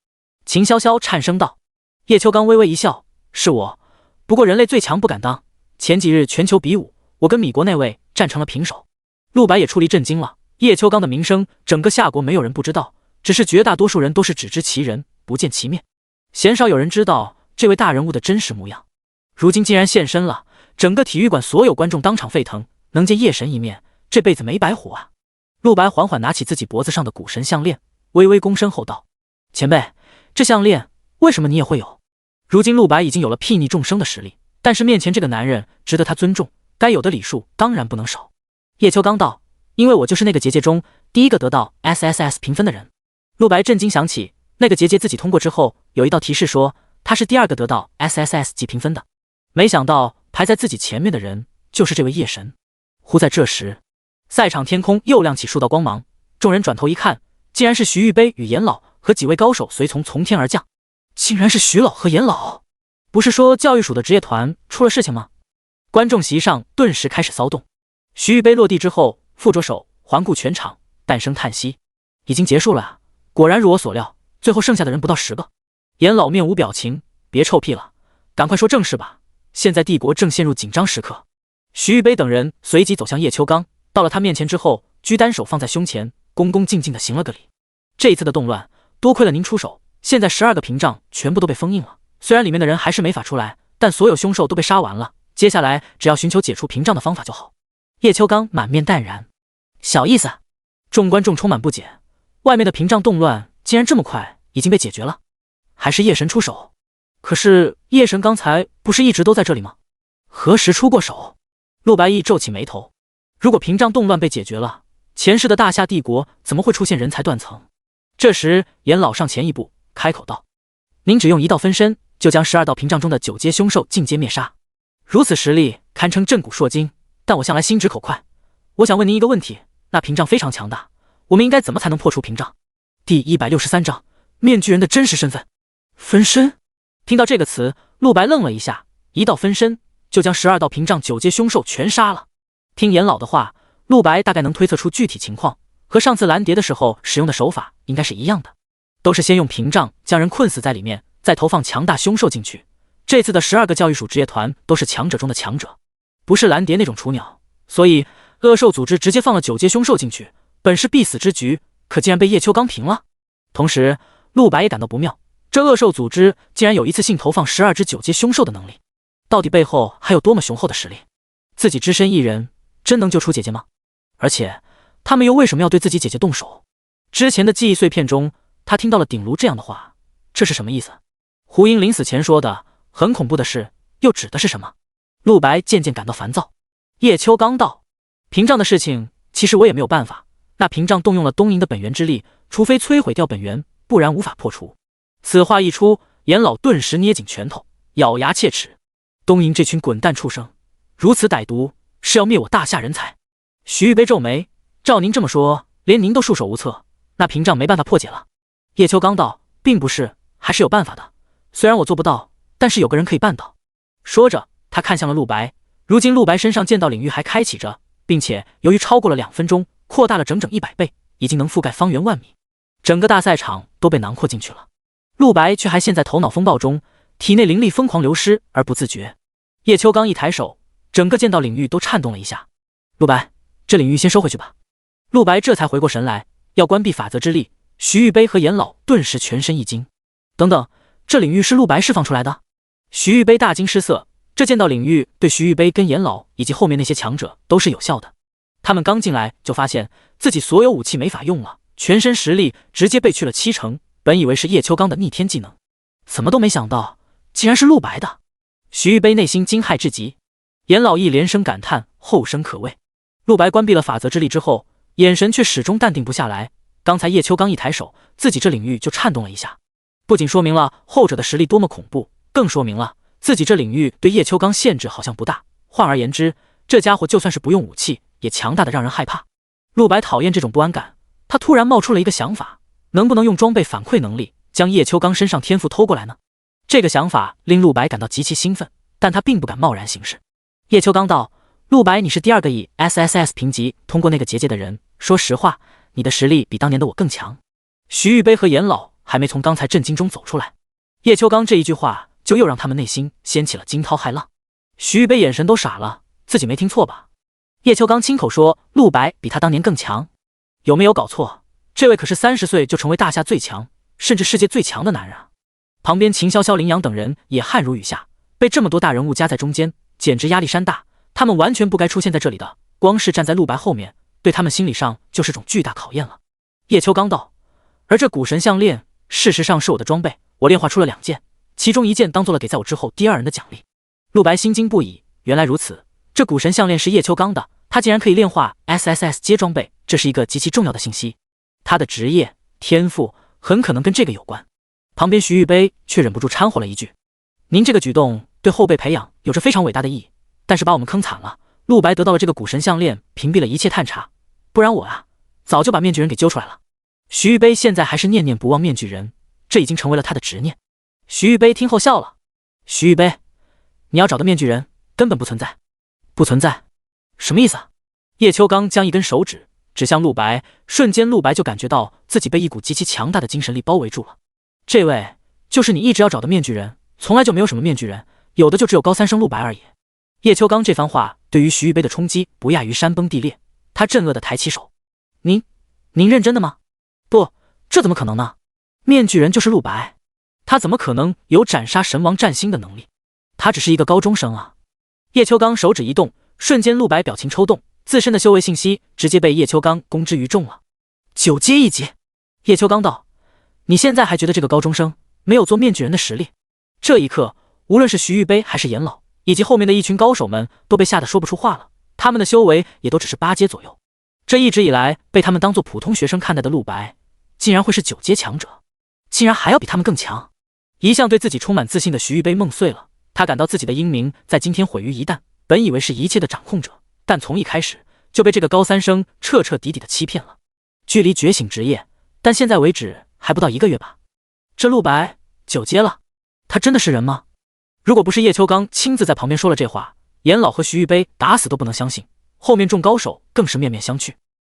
秦潇潇颤声道。叶秋刚微微一笑，是我，不过人类最强不敢当，前几日全球比武，我跟米国那位战成了平手。陆白也出离震惊了，叶秋刚的名声整个夏国没有人不知道，只是绝大多数人都是只知其人不见其面，鲜少有人知道这位大人物的真实模样。如今竟然现身了，整个体育馆所有观众当场沸腾，能见夜神一面，这辈子没白活啊！陆白缓缓拿起自己脖子上的古神项链，微微躬身后道：“前辈，这项链为什么你也会有？”如今陆白已经有了睥睨众生的实力，但是面前这个男人值得他尊重，该有的礼数当然不能少。叶秋刚道：“因为我就是那个结界中第一个得到 SSS 评分的人。”陆白震惊想起，那个结界自己通过之后，有一道提示说他是第二个得到 SSS 级评分的，没想到排在自己前面的人就是这位夜神。忽在这时，赛场天空又亮起数道光芒，众人转头一看，竟然是徐玉杯与严老和几位高手随从从天而降。竟然是徐老和严老，不是说教育署的职业团出了事情吗？观众席上顿时开始骚动。徐玉杯落地之后，附着手环顾全场，淡声叹息：“已经结束了啊！果然如我所料，最后剩下的人不到10个。”严老面无表情：“别臭屁了，赶快说正事吧。现在帝国正陷入紧张时刻。”徐玉杯等人随即走向叶秋刚，到了他面前之后，居单手放在胸前，恭恭敬敬地行了个礼。这一次的动乱，多亏了您出手，现在12个屏障全部都被封印了。虽然里面的人还是没法出来，但所有凶兽都被杀完了。接下来只要寻求解除屏障的方法就好。叶秋刚满面淡然：“小意思。”众观众充满不解，外面的屏障动乱竟然这么快已经被解决了，还是夜神出手？可是夜神刚才不是一直都在这里吗？何时出过手？陆白义皱起眉头，如果屏障动乱被解决了，前世的大夏帝国怎么会出现人才断层？这时严老上前一步，开口道：“您只用1道分身，就将12道屏障中的9阶凶兽尽皆灭杀，如此实力堪称震古烁今。但我向来心直口快，我想问您一个问题，那屏障非常强大，我们应该怎么才能破除屏障？”第163章面具人的真实身份。分身。听到这个词，陆白愣了一下，1道分身就将12道屏障9阶凶兽全杀了。听严老的话，陆白大概能推测出具体情况，和上次蓝蝶的时候使用的手法应该是一样的，都是先用屏障将人困死在里面，再投放强大凶兽进去。这次的12个教育署职业团都是强者中的强者，不是蓝蝶那种雏鸟，所以恶兽组织直接放了9阶凶兽进去，本是必死之局，可竟然被叶秋刚平了。同时陆白也感到不妙，这恶兽组织竟然有一次性投放12只9阶凶兽的能力，到底背后还有多么雄厚的实力？自己只身一人真能救出姐姐吗？而且他们又为什么要对自己姐姐动手？之前的记忆碎片中，他听到了鼎炉这样的话，这是什么意思？胡英临死前说的很恐怖的事，又指的是什么？陆白渐渐感到烦躁。叶秋刚道：“屏障的事情其实我也没有办法，那屏障动用了东瀛的本源之力，除非摧毁掉本源，不然无法破除。”此话一出，严老顿时捏紧拳头，咬牙切齿：“东瀛这群滚蛋畜生，如此歹毒，是要灭我大夏人才！”徐玉杯皱眉：“照您这么说，连您都束手无策，那屏障没办法破解了？”叶秋刚道：“并不是，还是有办法的。虽然我做不到，但是有个人可以办到。”说着，他看向了陆白。如今陆白身上剑道领域还开启着，并且由于超过了2分钟，扩大了整整100倍，已经能覆盖方圆万米，整个大赛场都被囊括进去了。陆白却还陷在头脑风暴中，体内灵力疯狂流失而不自觉。叶秋刚一抬手，整个剑道领域都颤动了一下。陆白，这领域先收回去吧。陆白这才回过神来，要关闭法则之力。徐玉杯和严老顿时全身一惊。等等，这领域是陆白释放出来的？徐玉杯大惊失色，这剑道领域对徐玉杯跟严老以及后面那些强者都是有效的。他们刚进来就发现自己所有武器没法用了，全身实力直接被去了70%。本以为是叶秋刚的逆天技能，怎么都没想到竟然是陆白的。徐玉杯内心惊骇至极，严老亦连声感叹后生可畏。陆白关闭了法则之力之后，眼神却始终淡定不下来。刚才叶秋刚一抬手，自己这领域就颤动了一下，不仅说明了后者的实力多么恐怖，更说明了自己这领域对叶秋刚限制好像不大。换而言之，这家伙就算是不用武器，也强大的让人害怕。陆白讨厌这种不安感，他突然冒出了一个想法，能不能用装备反馈能力将叶秋刚身上天赋偷过来呢？这个想法令陆白感到极其兴奋，但他并不敢贸然行事。叶秋刚道：“陆白，你是第2个以 SSS 评级通过那个结界的人，说实话，你的实力比当年的我更强。”徐玉杯和严老还没从刚才震惊中走出来，叶秋刚这一句话就又让他们内心掀起了惊涛骇浪。徐玉杯眼神都傻了，自己没听错吧？叶秋刚亲口说陆白比他当年更强，有没有搞错？这位可是30岁就成为大夏最强，甚至世界最强的男人啊！旁边秦潇潇、林阳等人也汗如雨下，被这么多大人物夹在中间，简直压力山大，他们完全不该出现在这里的，光是站在陆白后面，对他们心理上就是种巨大考验了。叶秋刚道：“而这古神项链，事实上是我的装备，我炼化出了2件，其中1件当做了给在我之后第2人的奖励。”陆白心惊不已，原来如此，这古神项链是叶秋刚的，他竟然可以炼化 SSS 阶装备，这是一个极其重要的信息。他的职业天赋很可能跟这个有关。旁边徐玉杯却忍不住掺和了一句：“您这个举动对后辈培养有着非常伟大的意义，但是把我们坑惨了。陆白得到了这个古神项链，屏蔽了一切探查，不然我啊，早就把面具人给揪出来了。”徐玉杯现在还是念念不忘面具人，这已经成为了他的执念。徐玉杯听后笑了：“徐玉杯，你要找的面具人根本不存在。”“不存在？什么意思啊？”叶秋刚将一根手指指向陆白，瞬间陆白就感觉到自己被一股极其强大的精神力包围住了。“这位就是你一直要找的面具人，从来就没有什么面具人，有的就只有高3生陆白而已。”叶秋刚这番话对于徐玉杯的冲击不亚于山崩地裂，他震愕地抬起手：“您认真的吗？不，这怎么可能呢？面具人就是陆白，他怎么可能有斩杀神王战星的能力？他只是一个高中生啊！”叶秋刚手指一动，瞬间陆白表情抽动，自身的修为信息直接被叶秋刚公之于众了。9阶1级。叶秋刚道：“你现在还觉得这个高中生没有做面具人的实力？”这一刻，无论是徐玉杯还是严老，以及后面的一群高手们都被吓得说不出话了，他们的修为也都只是8阶左右。这一直以来被他们当作普通学生看待的陆白，竟然会是9阶强者，竟然还要比他们更强。一向对自己充满自信的徐玉杯梦碎了，他感到自己的英名在今天毁于一旦，本以为是一切的掌控者，但从一开始就被这个高3生彻彻底底的欺骗了。距离觉醒职业，但现在为止还不到1个月吧。这陆白9阶了，他真的是人吗？如果不是叶秋刚亲自在旁边说了这话，严老和徐玉杯打死都不能相信，后面众高手更是面面相觑。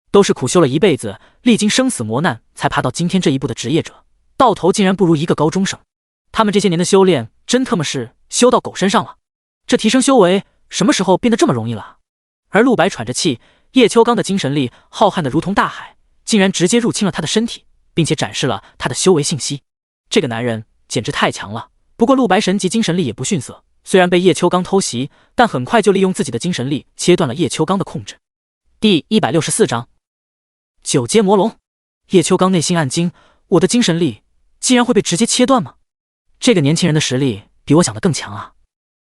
都是苦修了一辈子，历经生死磨难才爬到今天这一步的职业者，到头竟然不如一个高中生。他们这些年的修炼真他妈是修到狗身上了，这提升修为什么时候变得这么容易了？而陆白喘着气，叶秋刚的精神力浩瀚的如同大海，竟然直接入侵了他的身体，并且展示了他的修为信息。这个男人简直太强了。不过陆白神级精神力也不逊色，虽然被叶秋刚偷袭，但很快就利用自己的精神力切断了叶秋刚的控制。第164章9阶魔龙。叶秋刚内心暗惊，我的精神力竟然会被直接切断吗？这个年轻人的实力比我想的更强啊！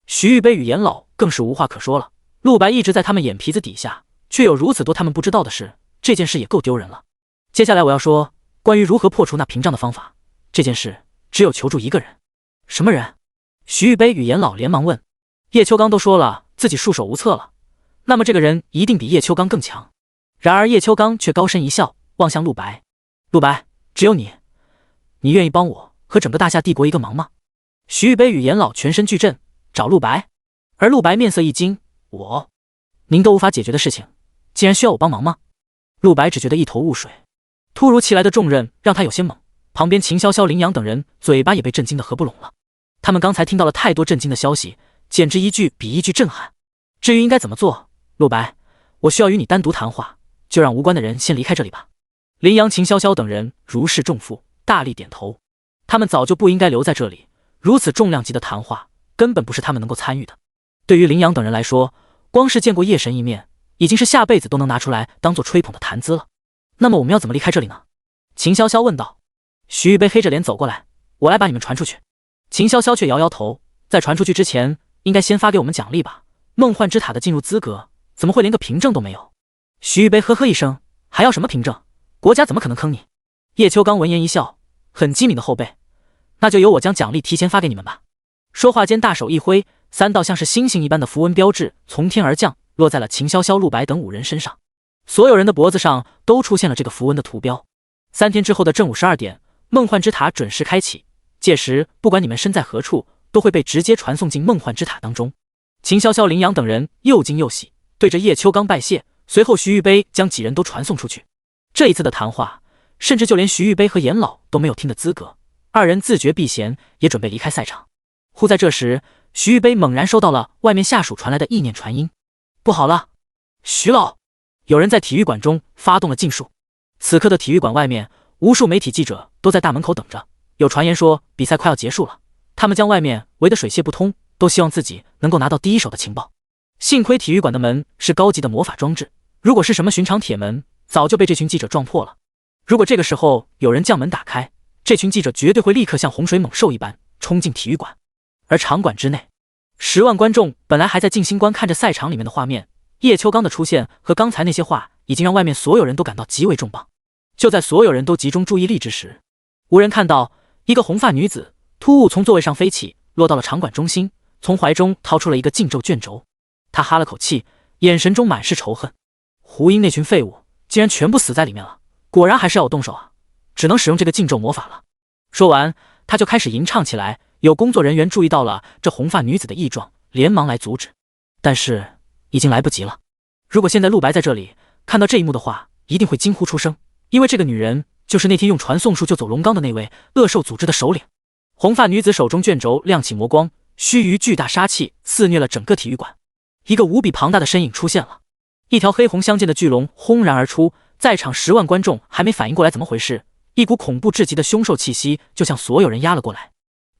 徐玉杯与严老更是无话可说了。陆白一直在他们眼皮子底下，却有如此多他们不知道的事，这件事也够丢人了。接下来我要说关于如何破除那屏障的方法，这件事只有求助一个人。什么人？徐玉杯与严老连忙问。叶秋刚都说了自己束手无策了，那么这个人一定比叶秋刚更强。然而叶秋刚却高声一笑，望向陆白：“陆白，只有你愿意帮我和整个大夏帝国一个忙吗？”徐玉杯与严老全身巨震，找陆白。而陆白面色一惊：“您都无法解决的事情，竟然需要我帮忙吗？”陆白只觉得一头雾水，突如其来的重任让他有些懵。旁边秦潇潇、林阳等人嘴巴也被震惊得合不拢了。他们刚才听到了太多震惊的消息，简直一句比一句震撼。至于应该怎么做，陆白，我需要与你单独谈话，就让无关的人先离开这里吧。林阳、秦潇潇等人如释重负，大力点头。他们早就不应该留在这里，如此重量级的谈话根本不是他们能够参与的。对于林阳等人来说，光是见过叶神一面，已经是下辈子都能拿出来当做吹捧的谈资了。那么我们要怎么离开这里呢？秦潇潇问道。徐玉杯黑着脸走过来：“我来把你们传出去。”秦潇潇却摇摇头：“在传出去之前，应该先发给我们奖励吧？梦幻之塔的进入资格，怎么会连个凭证都没有？”徐玉杯呵呵一声：“还要什么凭证？国家怎么可能坑你？”叶秋刚闻言一笑：“很机敏的后辈，那就由我将奖励提前发给你们吧。”说话间大手一挥，3道像是星星一般的符文标志从天而降，落在了秦潇潇、陆白等5人身上。所有人的脖子上都出现了这个符文的图标。3天之后的正午12点，梦幻之塔准时开启，届时不管你们身在何处，都会被直接传送进梦幻之塔当中。秦潇潇、林阳等人又惊又喜，对着叶秋刚拜谢。随后徐玉杯将几人都传送出去。这一次的谈话，甚至就连徐玉杯和严老都没有听的资格，2人自觉避嫌，也准备离开赛场。忽在这时，徐玉杯猛然收到了外面下属传来的意念传音：“不好了，徐老！”有人在体育馆中发动了禁术。此刻的体育馆外面，无数媒体记者都在大门口等着。有传言说比赛快要结束了，他们将外面围得水泄不通，都希望自己能够拿到第一手的情报。幸亏体育馆的门是高级的魔法装置，如果是什么寻常铁门，早就被这群记者撞破了。如果这个时候有人将门打开，这群记者绝对会立刻像洪水猛兽一般冲进体育馆。而场馆之内，10万观众本来还在静心观看着赛场里面的画面，叶秋刚的出现和刚才那些话已经让外面所有人都感到极为重磅。就在所有人都集中注意力之时，无人看到一个红发女子突兀从座位上飞起，落到了场馆中心，从怀中掏出了一个禁咒卷轴。她哈了口气，眼神中满是仇恨。胡英那群废物竟然全部死在里面了，果然还是要我动手啊，只能使用这个禁咒魔法了。说完，他就开始吟唱起来。有工作人员注意到了这红发女子的异状，连忙来阻止，但是已经来不及了。如果现在陆白在这里看到这一幕的话，一定会惊呼出声，因为这个女人就是那天用传送术救走龙刚的那位恶兽组织的首领。红发女子手中卷轴亮起魔光，须臾巨大杀气肆虐了整个体育馆。一个无比庞大的身影出现了，一条黑红相间的巨龙轰然而出，在场10万观众还没反应过来怎么回事，一股恐怖至极的凶兽气息就向所有人压了过来。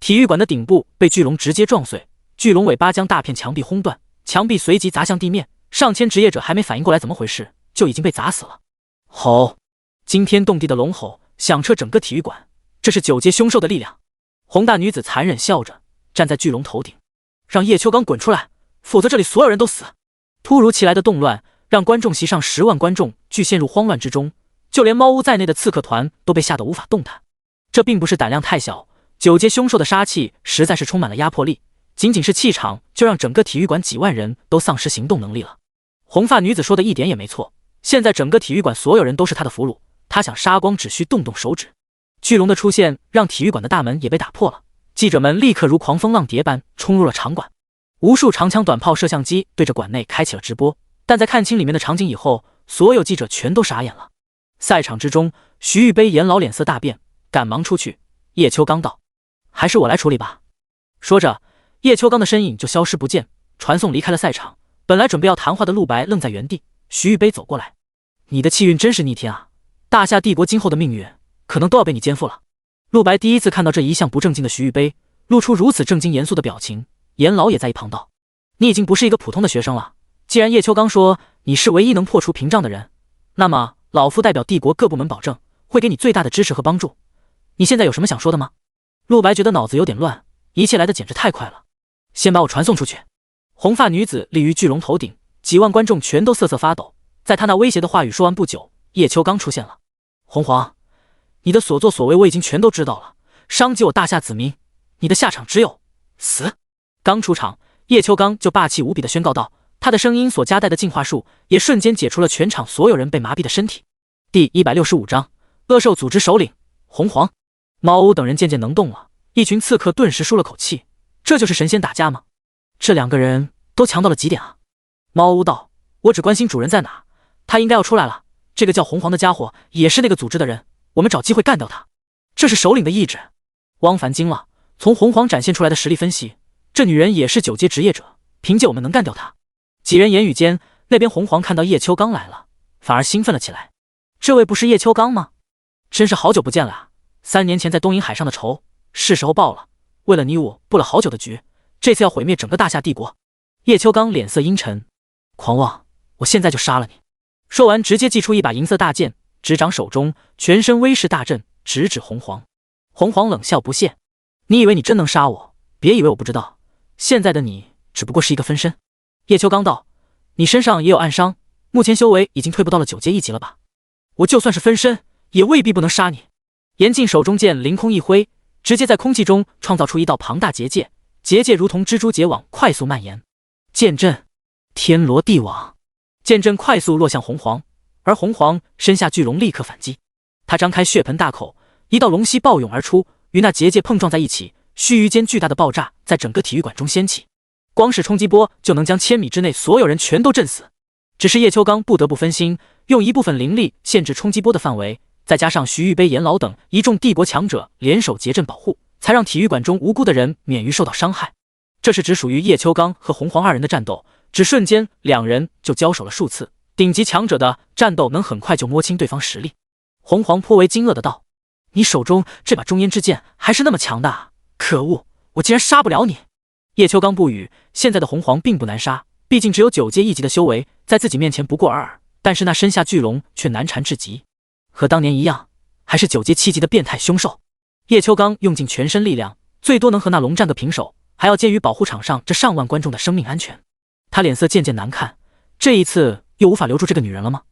体育馆的顶部被巨龙直接撞碎，巨龙尾巴将大片墙壁轰断，墙壁随即砸向地面，上千职业者还没反应过来怎么回事，就已经被砸死了。吼！惊天动地的龙吼响彻整个体育馆，这是9阶凶兽的力量。红大女子残忍笑着站在巨龙头顶，让叶秋刚滚出来，否则这里所有人都死。突如其来的动乱让观众席上10万观众俱陷入慌乱之中，就连猫屋在内的刺客团都被吓得无法动弹。这并不是胆量太小，9阶凶兽的杀气实在是充满了压迫力，仅仅是气场就让整个体育馆几万人都丧失行动能力了。红发女子说的一点也没错，现在整个体育馆所有人都是她的俘虏，她想杀光只需动动手指。巨龙的出现让体育馆的大门也被打破了，记者们立刻如狂风浪蝶般冲入了场馆，无数长枪短炮摄像机对着馆内开启了直播，但在看清里面的场景以后，所有记者全都傻眼了。赛场之中，徐玉杯严老脸色大变，赶忙出去。叶秋刚道：“还是我来处理吧。”说着，叶秋刚的身影就消失不见，传送离开了赛场。本来准备要谈话的陆白愣在原地。徐玉杯走过来：“你的气运真是逆天啊！大夏帝国今后的命运可能都要被你肩负了。”陆白第一次看到这一向不正经的徐玉杯露出如此正经严肃的表情，严老也在一旁道：“你已经不是一个普通的学生了。既然叶秋刚说你是唯一能破除屏障的人，那么老夫代表帝国各部门保证，会给你最大的支持和帮助。你现在有什么想说的吗？”陆白觉得脑子有点乱，一切来得简直太快了。先把我传送出去。红发女子立于巨龙头顶，几万观众全都瑟瑟发抖。在他那威胁的话语说完不久，叶秋刚出现了。红皇，你的所作所为我已经全都知道了，伤及我大夏子民，你的下场只有死。刚出场，叶秋刚就霸气无比地宣告道，他的声音所夹带的净化术也瞬间解除了全场所有人被麻痹的身体。第165章，恶兽组织首领红皇。猫屋等人渐渐能动了，一群刺客顿时舒了口气，这就是神仙打架吗？这2个人都强到了极点啊！猫屋道：“我只关心主人在哪，他应该要出来了。这个叫红皇的家伙也是那个组织的人，我们找机会干掉他。这是首领的意志。”汪凡惊了，从红皇展现出来的实力分析，这女人也是9阶职业者，凭借我们能干掉她。几人言语间，那边红皇看到叶秋刚来了，反而兴奋了起来。这位不是叶秋刚吗？真是好久不见了啊！3年前在东瀛海上的仇是时候报了，为了你我布了好久的局，这次要毁灭整个大夏帝国。叶秋刚脸色阴沉：“狂妄，我现在就杀了你！”说完直接祭出一把银色大剑，执掌手中，全身威势大振，直指红皇。红皇冷笑不屑：“你以为你真能杀我？别以为我不知道，现在的你只不过是一个分身。”叶秋刚道：“你身上也有暗伤，目前修为已经退步到了9阶1级了吧？我就算是分身，也未必不能杀你。”严禁手中剑凌空一挥，直接在空气中创造出一道庞大结界，结界如同蜘蛛结网，快速蔓延。剑阵，天罗地网。剑阵快速落向红皇，而红皇身下巨龙立刻反击。他张开血盆大口，一道龙息暴涌而出，与那结界碰撞在一起，须臾间巨大的爆炸在整个体育馆中掀起。光是冲击波就能将1000米之内所有人全都震死。只是叶秋刚不得不分心，用一部分灵力限制冲击波的范围，再加上徐玉杯、严老等一众帝国强者联手结阵保护，才让体育馆中无辜的人免于受到伤害。这是只属于叶秋刚和红皇2人的战斗，只瞬间2人就交手了数次，顶级强者的战斗能很快就摸清对方实力。红皇颇为惊愕的道：“你手中这把中烟之剑还是那么强的啊！可恶，我竟然杀不了你！”叶秋刚不语，现在的红皇并不难杀，毕竟只有9阶1级的修为，在自己面前不过尔尔。但是那身下巨龙却难缠至极，和当年一样，还是9阶7级的变态凶兽。叶秋刚用尽全身力量，最多能和那龙战个平手，还要鉴于保护场上这上万观众的生命安全。他脸色渐渐难看，这一次又无法留住这个女人了吗？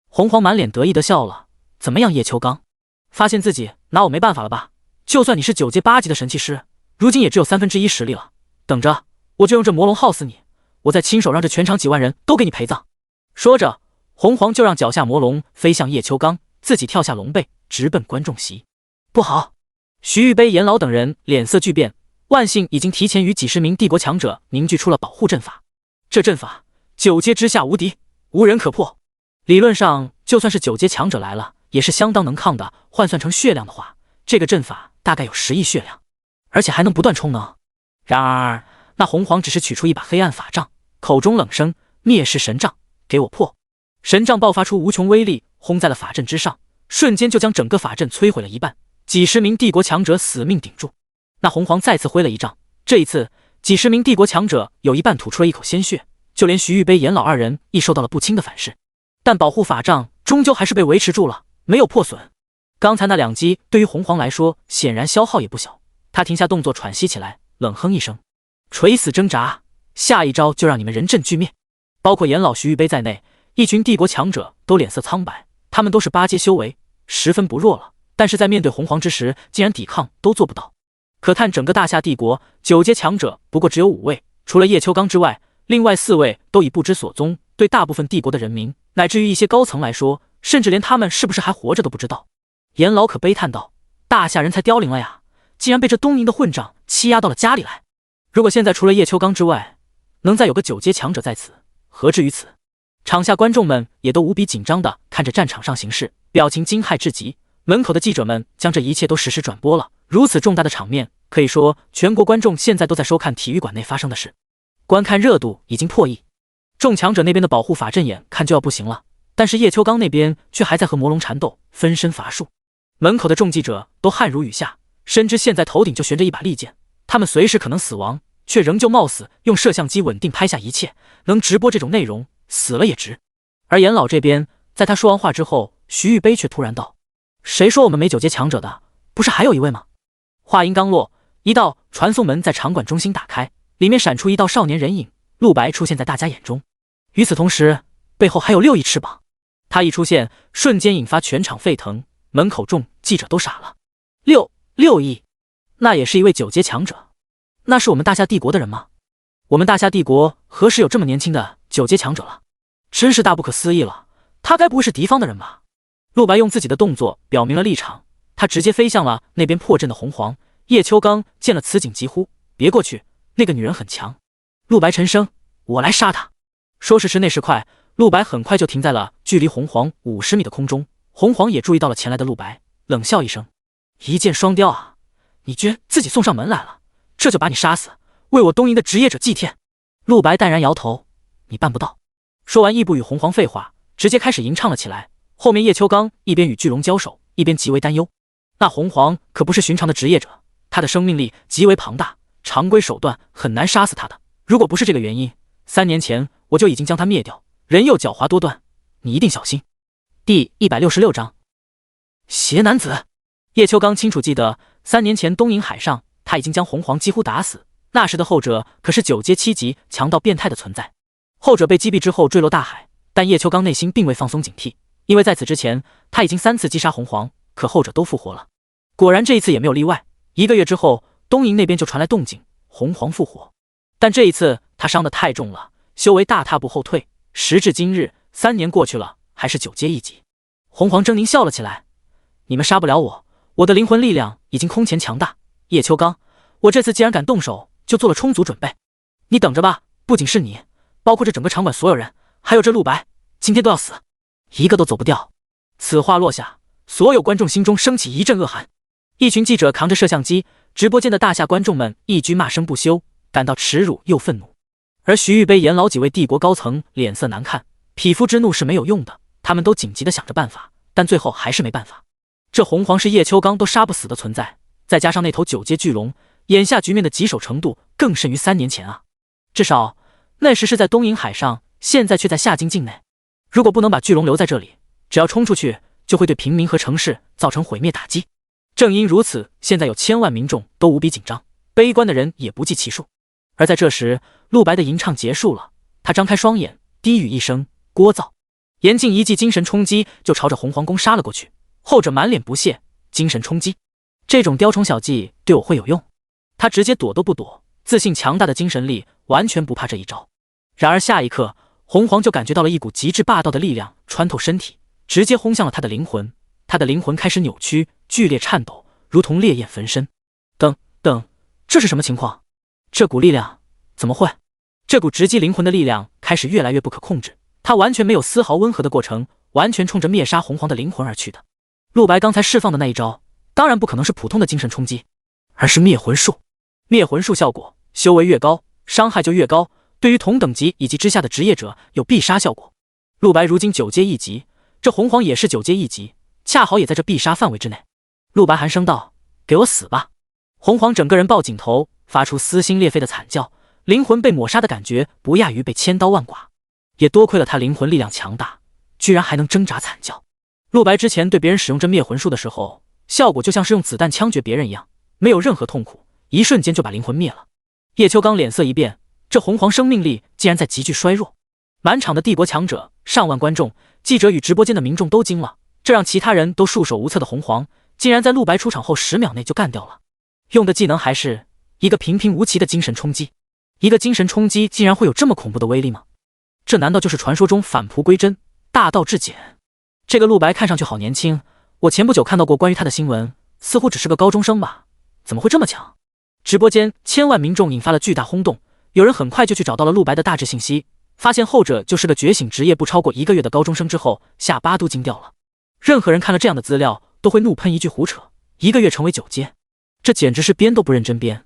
红皇满脸得意地笑了，怎么样，叶秋刚，发现自己拿我没办法了吧？就算你是9阶8级的神器师，如今也只有1/3实力了。等着，我就用这魔龙耗死你，我再亲手让这全场几万人都给你陪葬。说着，红皇就让脚下魔龙飞向叶秋刚，自己跳下龙背，直奔观众席。不好！徐玉杯、严老等人脸色巨变，万幸已经提前与几十名帝国强者凝聚出了保护阵法。这阵法9阶之下无敌，无人可破。理论上，就算是9阶强者来了，也是相当能抗的。换算成血量的话，这个阵法大概有10亿血量，而且还能不断充能。然而，那红皇只是取出一把黑暗法杖，口中冷声：“灭世神杖，给我破！”神杖爆发出无穷威力，轰在了法阵之上，瞬间就将整个法阵摧毁了一半。几十名帝国强者死命顶住。那红皇再次挥了一杖，这一次几十名帝国强者有一半吐出了一口鲜血，就连徐玉杯、严老二人亦受到了不轻的反噬。但保护法杖终究还是被维持住了，没有破损。刚才那2击对于红皇来说显然消耗也不小，他停下动作喘息起来，冷哼一声：“垂死挣扎，下一招就让你们人阵俱灭。”包括严老、徐玉杯在内，一群帝国强者都脸色苍白，他们都是8阶修为，十分不弱了，但是在面对红皇之时，竟然抵抗都做不到。可看整个大夏帝国，9阶强者不过只有5位，除了叶秋刚之外，另外4位都已不知所踪。对大部分帝国的人民，乃至于一些高层来说，甚至连他们是不是还活着都不知道。严老可悲叹道：“大夏人才凋零了呀，竟然被这东瀛的混账欺压到了家里来。如果现在除了叶秋刚之外，能再有个9阶强者在此，何至于此？”场下观众们也都无比紧张地看着战场上形势，表情惊骇至极。门口的记者们将这一切都实时转播了。如此重大的场面，可以说全国观众现在都在收看体育馆内发生的事，观看热度已经破亿。众强者那边的保护法阵眼看就要不行了，但是叶秋刚那边却还在和魔龙缠斗，分身乏术。门口的众记者都汗如雨下，深知现在头顶就悬着一把利剑，他们随时可能死亡，却仍旧冒死用摄像机稳定拍下一切。能直播这种内容，死了也值。而严老这边，在他说完话之后，徐玉杯却突然道：“谁说我们没9阶强者的？不是还有一位吗？”话音刚落，一道传送门在场馆中心打开，里面闪出一道少年人影，陆白出现在大家眼中。与此同时，背后还有6翼翅膀。他一出现，瞬间引发全场沸腾，门口众记者都傻了。六翼，那也是一位9阶强者。那是我们大夏帝国的人吗？我们大夏帝国何时有这么年轻的9阶强者了？真是大不可思议了，他该不会是敌方的人吧？陆白用自己的动作表明了立场，他直接飞向了那边破阵的红皇。叶秋刚见了此景急呼：“别过去，那个女人很强。”陆白沉声：“我来杀她。”说时迟那时快，陆白很快就停在了距离红皇50米的空中。红皇也注意到了前来的陆白，冷笑一声：“一箭双雕啊！你居然自己送上门来了，这就把你杀死，为我东瀛的职业者祭天。”陆白淡然摇头：“你办不到。”说完亦不与红皇废话，直接开始吟唱了起来。后面叶秋刚一边与巨龙交手，一边极为担忧。那红皇可不是寻常的职业者，他的生命力极为庞大，常规手段很难杀死他的。如果不是这个原因，3年前我就已经将他灭掉。人又狡猾多端，你一定小心。第166章邪男子。叶秋刚清楚记得，3年前东瀛海上，他已经将红皇几乎打死。那时的后者可是9阶7级强到变态的存在。后者被击毙之后坠落大海，但叶秋刚内心并未放松警惕，因为在此之前他已经3次击杀红皇，可后者都复活了。果然这一次也没有例外。1个月之后，东瀛那边就传来动静，红皇复活。但这一次他伤得太重了，修为大踏步后退。时至今日，3年过去了，还是9阶1级。红皇狰狞笑了起来：“你们杀不了我，我的灵魂力量已经空前强大。叶秋刚，我这次既然敢动手，就做了充足准备。你等着吧，不仅是你，包括这整个场馆所有人，还有这陆白，今天都要死，一个都走不掉。”此话落下，所有观众心中升起一阵恶寒。一群记者扛着摄像机，直播间的大夏观众们一句骂声不休，感到耻辱又愤怒。而徐玉杯、严老几位帝国高层脸色难看，匹夫之怒是没有用的，他们都紧急地想着办法，但最后还是没办法。这红皇是叶秋刚都杀不死的存在，再加上那头9阶巨龙，眼下局面的棘手程度更甚于3年前啊！至少那时是在东瀛海上，现在却在夏京境内。如果不能把巨龙留在这里，只要冲出去，就会对平民和城市造成毁灭打击。正因如此，现在有千万民众都无比紧张，悲观的人也不计其数。而在这时，陆白的吟唱结束了，他张开双眼，低语一声“聒噪”，严禁一记精神冲击就朝着洪皇公杀了过去。后者满脸不屑：“精神冲击，这种雕虫小技对我会有用？”他直接躲都不躲，自信强大的精神力完全不怕这一招。然而下一刻，洪皇就感觉到了一股极致霸道的力量穿透身体，直接轰向了他的灵魂。他的灵魂开始扭曲，剧烈颤抖，如同烈焰焚身。等，这是什么情况？这股力量怎么会？这股直击灵魂的力量开始越来越不可控制，他完全没有丝毫温和的过程，完全冲着灭杀洪皇的灵魂而去的。陆白刚才释放的那一招，当然不可能是普通的精神冲击，而是灭魂术。灭魂术效果，修为越高，伤害就越高，对于同等级以及之下的职业者有必杀效果。陆白如今9阶1级，这洪皇也是9阶1级，恰好也在这必杀范围之内。陆白寒声道：“给我死吧！”洪皇整个人抱紧头，发出撕心裂肺的惨叫，灵魂被抹杀的感觉不亚于被千刀万剐。也多亏了他灵魂力量强大，居然还能挣扎惨叫。陆白之前对别人使用这灭魂术的时候，效果就像是用子弹枪决别人一样，没有任何痛苦，一瞬间就把灵魂灭了。叶秋刚脸色一变，这洪皇生命力竟然在急剧衰弱。满场的帝国强者、上万观众、记者与直播间的民众都惊了，这让其他人都束手无策的洪皇，竟然在陆白出场后10秒内就干掉了。用的技能还是一个平平无奇的精神冲击。一个精神冲击竟然会有这么恐怖的威力吗？这难道就是传说中返璞归真、大道至简？这个陆白看上去好年轻，我前不久看到过关于他的新闻，似乎只是个高中生吧？怎么会这么强？直播间千万民众引发了巨大轰动，有人很快就去找到了陆白的大致信息，发现后者就是个觉醒职业不超过1个月的高中生之后，下巴都惊掉了。任何人看了这样的资料都会怒喷一句胡扯，1个月成为9阶，这简直是编都不认真编。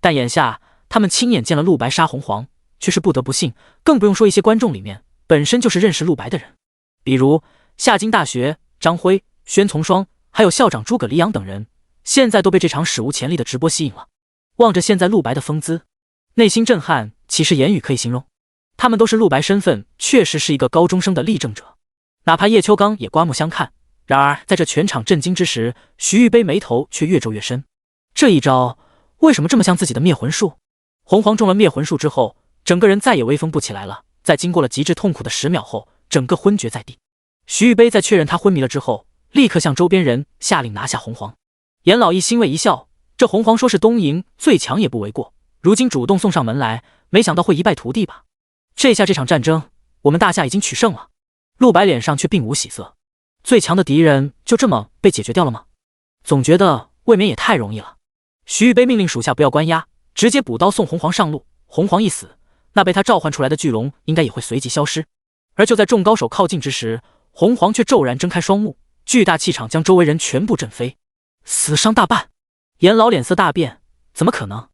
但眼下他们亲眼见了陆白杀洪皇，却是不得不信，更不用说一些观众里面本身就是认识陆白的人，比如夏京大学张辉、宣从双，还有校长诸葛黎阳等人，现在都被这场史无前例的直播吸引了。望着现在陆白的风姿，内心震撼其实言语可以形容。他们都是陆白身份确实是一个高中生的例证者，哪怕叶秋刚也刮目相看。然而在这全场震惊之时，徐玉杯眉头却越皱越深。这一招为什么这么像自己的灭魂术？洪皇中了灭魂术之后，整个人再也威风不起来了，在经过了极致痛苦的10秒后，整个昏厥在地。徐玉杯在确认他昏迷了之后，立刻向周边人下令拿下洪皇。严老义欣慰一笑，这洪皇说是东瀛最强也不为过，如今主动送上门来，没想到会一败涂地吧？这下这场战争我们大夏已经取胜了。陆白脸上却并无喜色，最强的敌人就这么被解决掉了吗？总觉得未免也太容易了。徐玉杯命令属下不要关押，直接补刀送洪皇上路。洪皇一死，那被他召唤出来的巨龙应该也会随即消失。而就在众高手靠近之时，洪皇却骤然睁开双目，巨大气场将周围人全部震飞，死伤大半。严老脸色大变，怎么可能？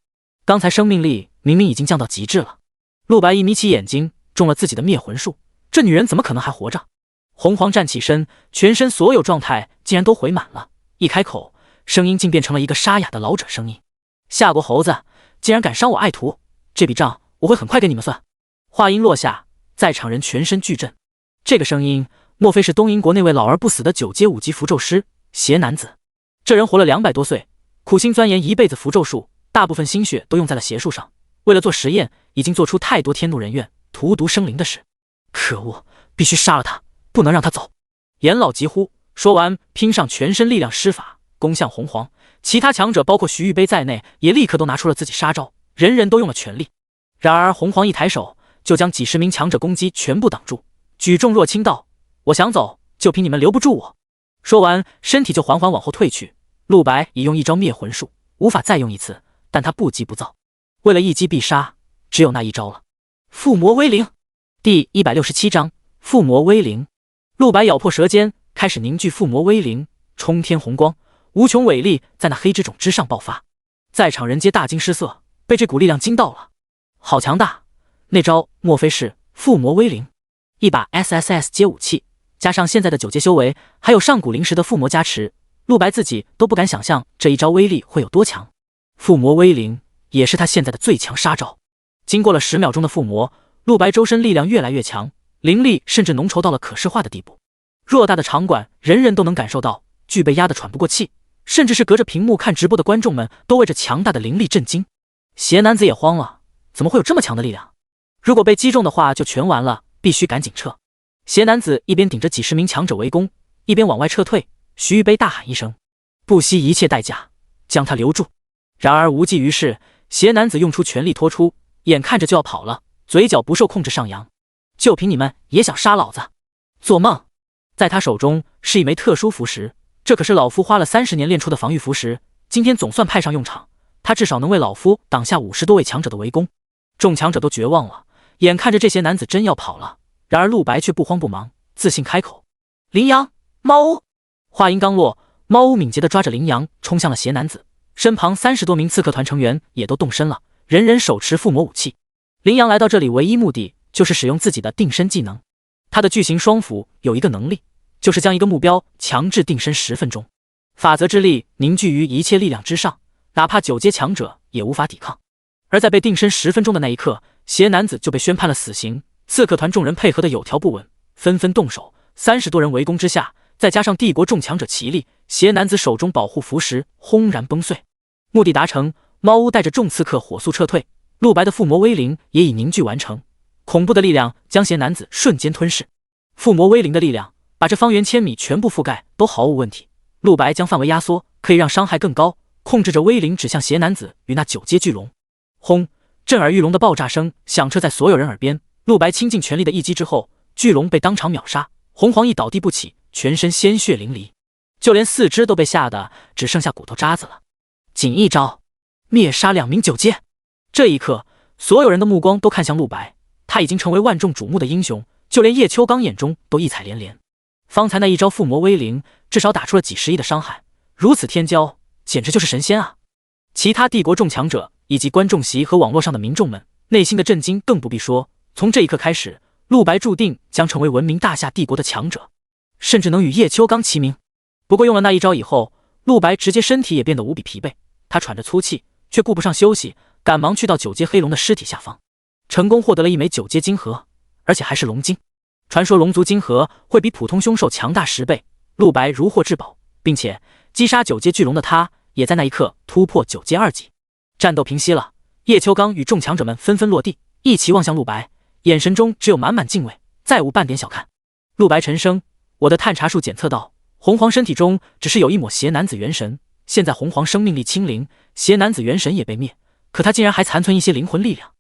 刚才生命力明明已经降到极致了。陆白一眯起眼睛，中了自己的灭魂术，这女人怎么可能还活着？洪皇站起身，全身所有状态竟然都回满了，一开口，声音竟变成了一个沙哑的老者声音：“夏国猴子，竟然敢伤我爱徒，这笔账我会很快给你们算。”话音落下，在场人全身巨震。这个声音莫非是东瀛国那位老而不死的9阶5级符咒师邪男子？这人活了200多岁，苦心钻研一辈子符咒术，大部分心血都用在了邪术上，为了做实验，已经做出太多天怒人怨、荼毒生灵的事。可恶，必须杀了他，不能让他走！严老急呼，说完拼上全身力量施法，攻向洪皇。其他强者包括徐玉杯在内，也立刻都拿出了自己杀招，人人都用了全力。然而洪皇一抬手，就将几10名强者攻击全部挡住，举重若轻道：“我想走，就凭你们留不住我。”说完，身体就缓缓往后退去。陆白已用一招灭魂术，无法再用一次，但他不急不躁，为了一击必杀，只有那一招了。附魔威灵，第167章附魔威灵。陆白咬破舌尖，开始凝聚附魔威灵，冲天红光，无穷伟力在那黑之种之上爆发。在场人皆大惊失色，被这股力量惊到了，好强大！那招莫非是附魔威灵？一把 SSS 阶武器，加上现在的9阶修为，还有上古灵石的附魔加持，陆白自己都不敢想象这一招威力会有多强。附魔威灵也是他现在的最强杀招。经过了10秒钟的附魔，陆白周身力量越来越强，灵力甚至浓稠到了可视化的地步。偌大的场馆，人人都能感受到，剧被压得喘不过气，甚至是隔着屏幕看直播的观众们都为这强大的灵力震惊。邪男子也慌了，怎么会有这么强的力量？如果被击中的话就全完了，必须赶紧撤。邪男子一边顶着几十名强者围攻，一边往外撤退。徐玉杯大喊一声，不惜一切代价将他留住。然而无济于事，邪男子用出全力拖出，眼看着就要跑了，嘴角不受控制上扬。就凭你们也想杀老子？做梦！在他手中是一枚特殊符石，这可是老夫花了30年练出的防御符石，今天总算派上用场，他至少能为老夫挡下50多位强者的围攻。众强者都绝望了，眼看着这些男子真要跑了，然而陆白却不慌不忙，自信开口：羚羊，猫屋。话音刚落，猫屋敏捷地抓着羚羊冲向了邪男子，身旁30多名刺客团成员也都动身了，人人手持附魔武器。羚羊来到这里唯一目的就是使用自己的定身技能，他的巨型双斧有一个能力，就是将一个目标强制定身10分钟，法则之力凝聚于一切力量之上，哪怕9阶强者也无法抵抗。而在被定身10分钟的那一刻，邪男子就被宣判了死刑。刺客团众人配合的有条不紊，纷纷动手，30多人围攻之下，再加上帝国众强者齐力，邪男子手中保护符石轰然崩碎。目的达成，猫屋带着众刺客火速撤退，陆白的附魔威灵也已凝聚完成，恐怖的力量将邪男子瞬间吞噬。附魔威灵的力量把这方圆1000米全部覆盖都毫无问题，陆白将范围压缩，可以让伤害更高，控制着威灵指向邪男子与那9阶巨龙。轰！震耳欲聋的爆炸声响彻在所有人耳边，陆白倾尽全力的一击之后，巨龙被当场秒杀，红黄翼倒地不起，全身鲜血淋漓，就连4肢都被吓得只剩下骨头渣子了。仅一招，灭杀2名9阶。这一刻，所有人的目光都看向陆白，他已经成为万众瞩目的英雄，就连叶秋刚眼中都异彩连连。方才那一招附魔威灵，至少打出了几10亿的伤害，如此天骄，简直就是神仙啊！其他帝国众强者以及观众席和网络上的民众们内心的震惊更不必说。从这一刻开始，陆白注定将成为闻名大夏帝国的强者，甚至能与叶秋刚齐名。不过用了那一招以后，陆白直接身体也变得无比疲惫，他喘着粗气，却顾不上休息，赶忙去到9阶黑龙的尸体下方，成功获得了一枚9阶金核，而且还是龙晶。传说龙族金核会比普通凶兽强大10倍，陆白如获至宝，并且击杀9阶巨龙的他也在那一刻突破9阶2级。战斗平息了，叶秋刚与众强者们纷纷落地，一齐望向陆白，眼神中只有满满敬畏，再无半点小看。陆白沉声：我的探查术检测到，红黄身体中只是有一抹邪男子元神，现在红黄生命力清零，邪男子元神也被灭，可他竟然还残存一些灵魂力量，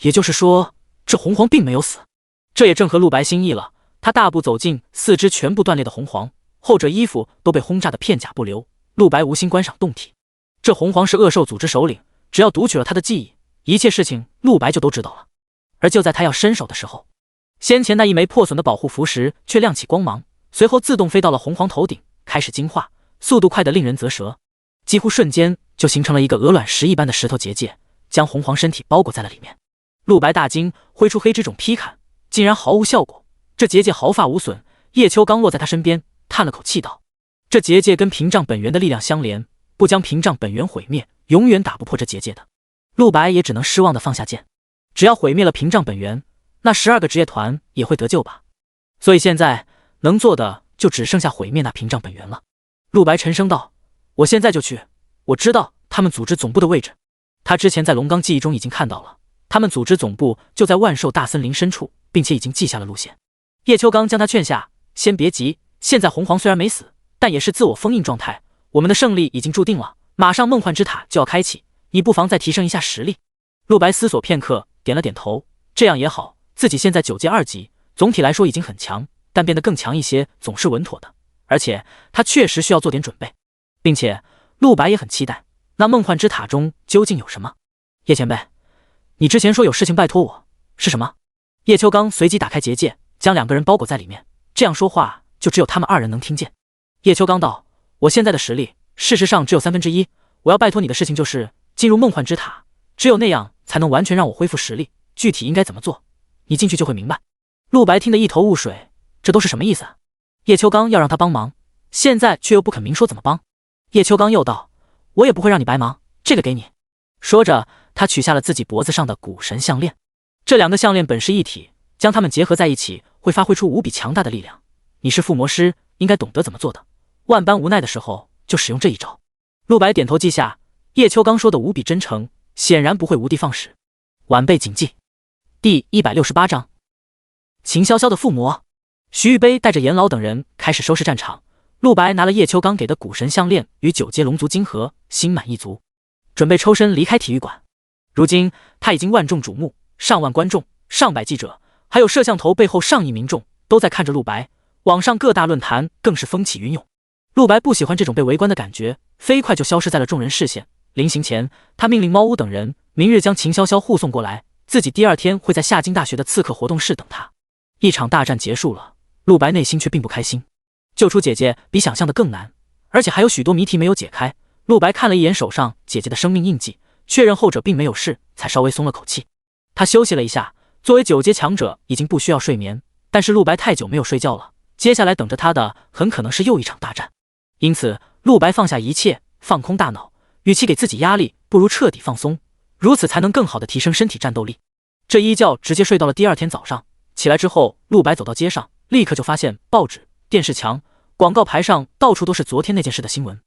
也就是说，这红黄并没有死。这也正合陆白心意了，他大步走近4肢全部断裂的红黄，后者衣服都被轰炸得片甲不留。陆白无心观赏动体，这红黄是恶兽组织首领，只要读取了他的记忆，一切事情陆白就都知道了。而就在他要伸手的时候，先前那一枚破损的保护符石却亮起光芒，随后自动飞到了红黄头顶，开始晶化，速度快得令人啧舌，几乎瞬间就形成了一个鹅卵石一般的石头结界，将红黄身体包裹在了里面。陆白大惊，挥出黑之种劈砍，竟然毫无效果，这结界毫发无损。叶秋刚落在他身边，叹了口气道：这结界跟屏障本源的力量相连，不将屏障本源毁灭，永远打不破这结界的。陆白也只能失望地放下剑，只要毁灭了屏障本源，那12个职业团也会得救吧。所以现在能做的就只剩下毁灭那屏障本源了。陆白沉声道：我现在就去，我知道他们组织总部的位置，他之前在龙刚记忆中已经看到了，他们组织总部就在万兽大森林深处，并且已经记下了路线。叶秋刚将他劝下，先别急，现在红黄虽然没死，但也是自我封印状态，我们的胜利已经注定了，马上梦幻之塔就要开启，你不妨再提升一下实力。陆白思索片刻，点了点头，这样也好，自己现在9阶2级，总体来说已经很强，但变得更强一些总是稳妥的，而且他确实需要做点准备，并且陆白也很期待那梦幻之塔中究竟有什么。叶前辈，你之前说有事情拜托我，是什么？叶秋刚随即打开结界，将2个人包裹在里面，这样说话就只有他们2人能听见。叶秋刚道：我现在的实力事实上只有1/3，我要拜托你的事情就是进入梦幻之塔，只有那样才能完全让我恢复实力，具体应该怎么做，你进去就会明白。陆白听得一头雾水，这都是什么意思啊？叶秋刚要让他帮忙，现在却又不肯明说怎么帮。叶秋刚又道：我也不会让你白忙，这个给你，说着，他取下了自己脖子上的古神项链。这两个项链本是一体，将它们结合在一起，会发挥出无比强大的力量。你是附魔师，应该懂得怎么做的。万般无奈的时候，就使用这一招。陆白点头记下，叶秋刚说的无比真诚，显然不会无的放矢。晚辈谨记。第168章，秦潇潇的附魔。徐玉杯带着严老等人开始收拾战场。陆白拿了叶秋刚给的古神项链与9阶龙族晶核，心满意足，准备抽身离开体育馆。如今他已经万众瞩目，上万观众、上百记者，还有摄像头背后上亿民众都在看着陆白，网上各大论坛更是风起云涌。陆白不喜欢这种被围观的感觉，飞快就消失在了众人视线。临行前，他命令猫屋等人明日将秦潇潇护送过来，自己第二天会在夏京大学的刺客活动室等他。一场大战结束了，陆白内心却并不开心。救出姐姐比想象的更难，而且还有许多谜题没有解开。陆白看了一眼手上姐姐的生命印记，确认后者并没有事，才稍微松了口气。他休息了一下，作为9阶强者已经不需要睡眠，但是陆白太久没有睡觉了，接下来等着他的很可能是又一场大战。因此陆白放下一切，放空大脑，与其给自己压力，不如彻底放松，如此才能更好的提升身体战斗力。这一觉直接睡到了第二天早上。起来之后，陆白走到街上，立刻就发现报纸、电视墙、广告牌上到处都是昨天那件事的新闻，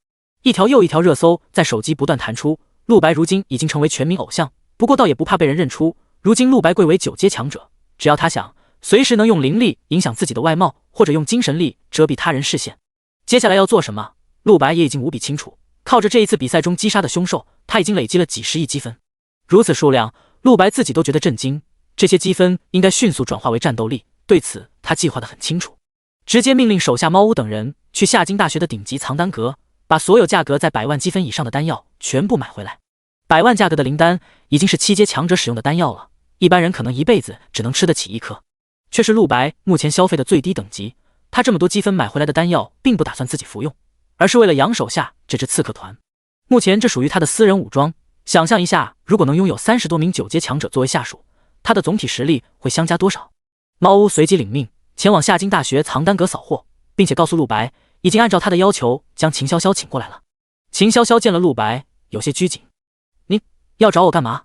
一条又一条热搜在手机不断弹出。陆白如今已经成为全民偶像，不过倒也不怕被人认出。如今陆白贵为9阶强者，只要他想，随时能用灵力影响自己的外貌，或者用精神力遮蔽他人视线。接下来要做什么，陆白也已经无比清楚。靠着这一次比赛中击杀的凶兽，他已经累积了几十亿积分，如此数量，陆白自己都觉得震惊。这些积分应该迅速转化为战斗力，对此他计划得很清楚。直接命令手下猫屋等人去夏京大学的顶级藏丹阁，把所有价格在100万积分以上的丹药全部买回来。100万价格的灵丹已经是7阶强者使用的丹药了，一般人可能一辈子只能吃得起一颗，却是陆白目前消费的最低等级。他这么多积分买回来的丹药，并不打算自己服用，而是为了养手下这支刺客团。目前这属于他的私人武装，想象一下，如果能拥有30多名9阶强者作为下属，他的总体实力会相加多少？猫屋随即领命前往夏京大学藏丹阁扫货，并且告诉陆白，已经按照他的要求将秦潇潇请过来了。秦潇潇见了陆白，有些拘谨：“你要找我干嘛？”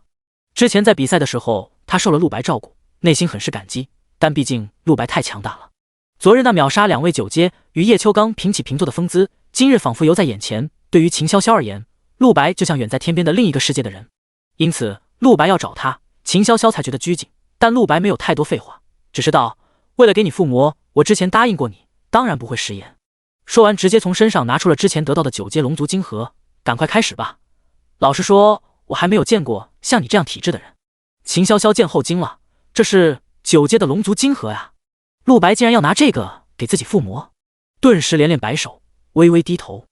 之前在比赛的时候，他受了陆白照顾，内心很是感激，但毕竟陆白太强大了。昨日那秒杀2位9阶与叶秋刚平起平坐的风姿，今日仿佛犹在眼前。对于秦潇潇而言，陆白就像远在天边的另一个世界的人，因此陆白要找他，秦潇潇才觉得拘谨。但陆白没有太多废话，只是道：“为了给你附魔，我之前答应过你，当然不会食言。”说完，直接从身上拿出了之前得到的9阶龙族晶核，赶快开始吧。老实说，我还没有见过像你这样体质的人。秦潇潇见后惊了，这是9阶的龙族晶核呀！陆白竟然要拿这个给自己附魔，顿时连连摆手，微微低头，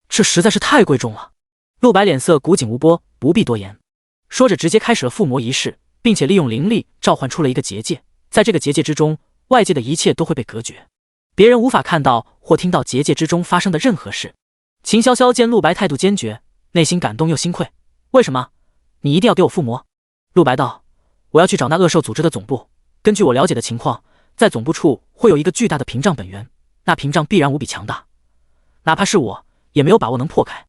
这实在是太贵重了。陆白脸色古井无波，不必多言，说着直接开始了附魔仪式，并且利用灵力召唤出了一个结界，在这个结界之中，外界的一切都会被隔绝，别人无法看到或听到结界之中发生的任何事。秦潇潇见陆白态度坚决，内心感动又心愧。为什么？你一定要给我附魔？陆白道：“我要去找那恶兽组织的总部，根据我了解的情况，在总部处会有一个巨大的屏障本源，那屏障必然无比强大，哪怕是我也没有把握能破开。”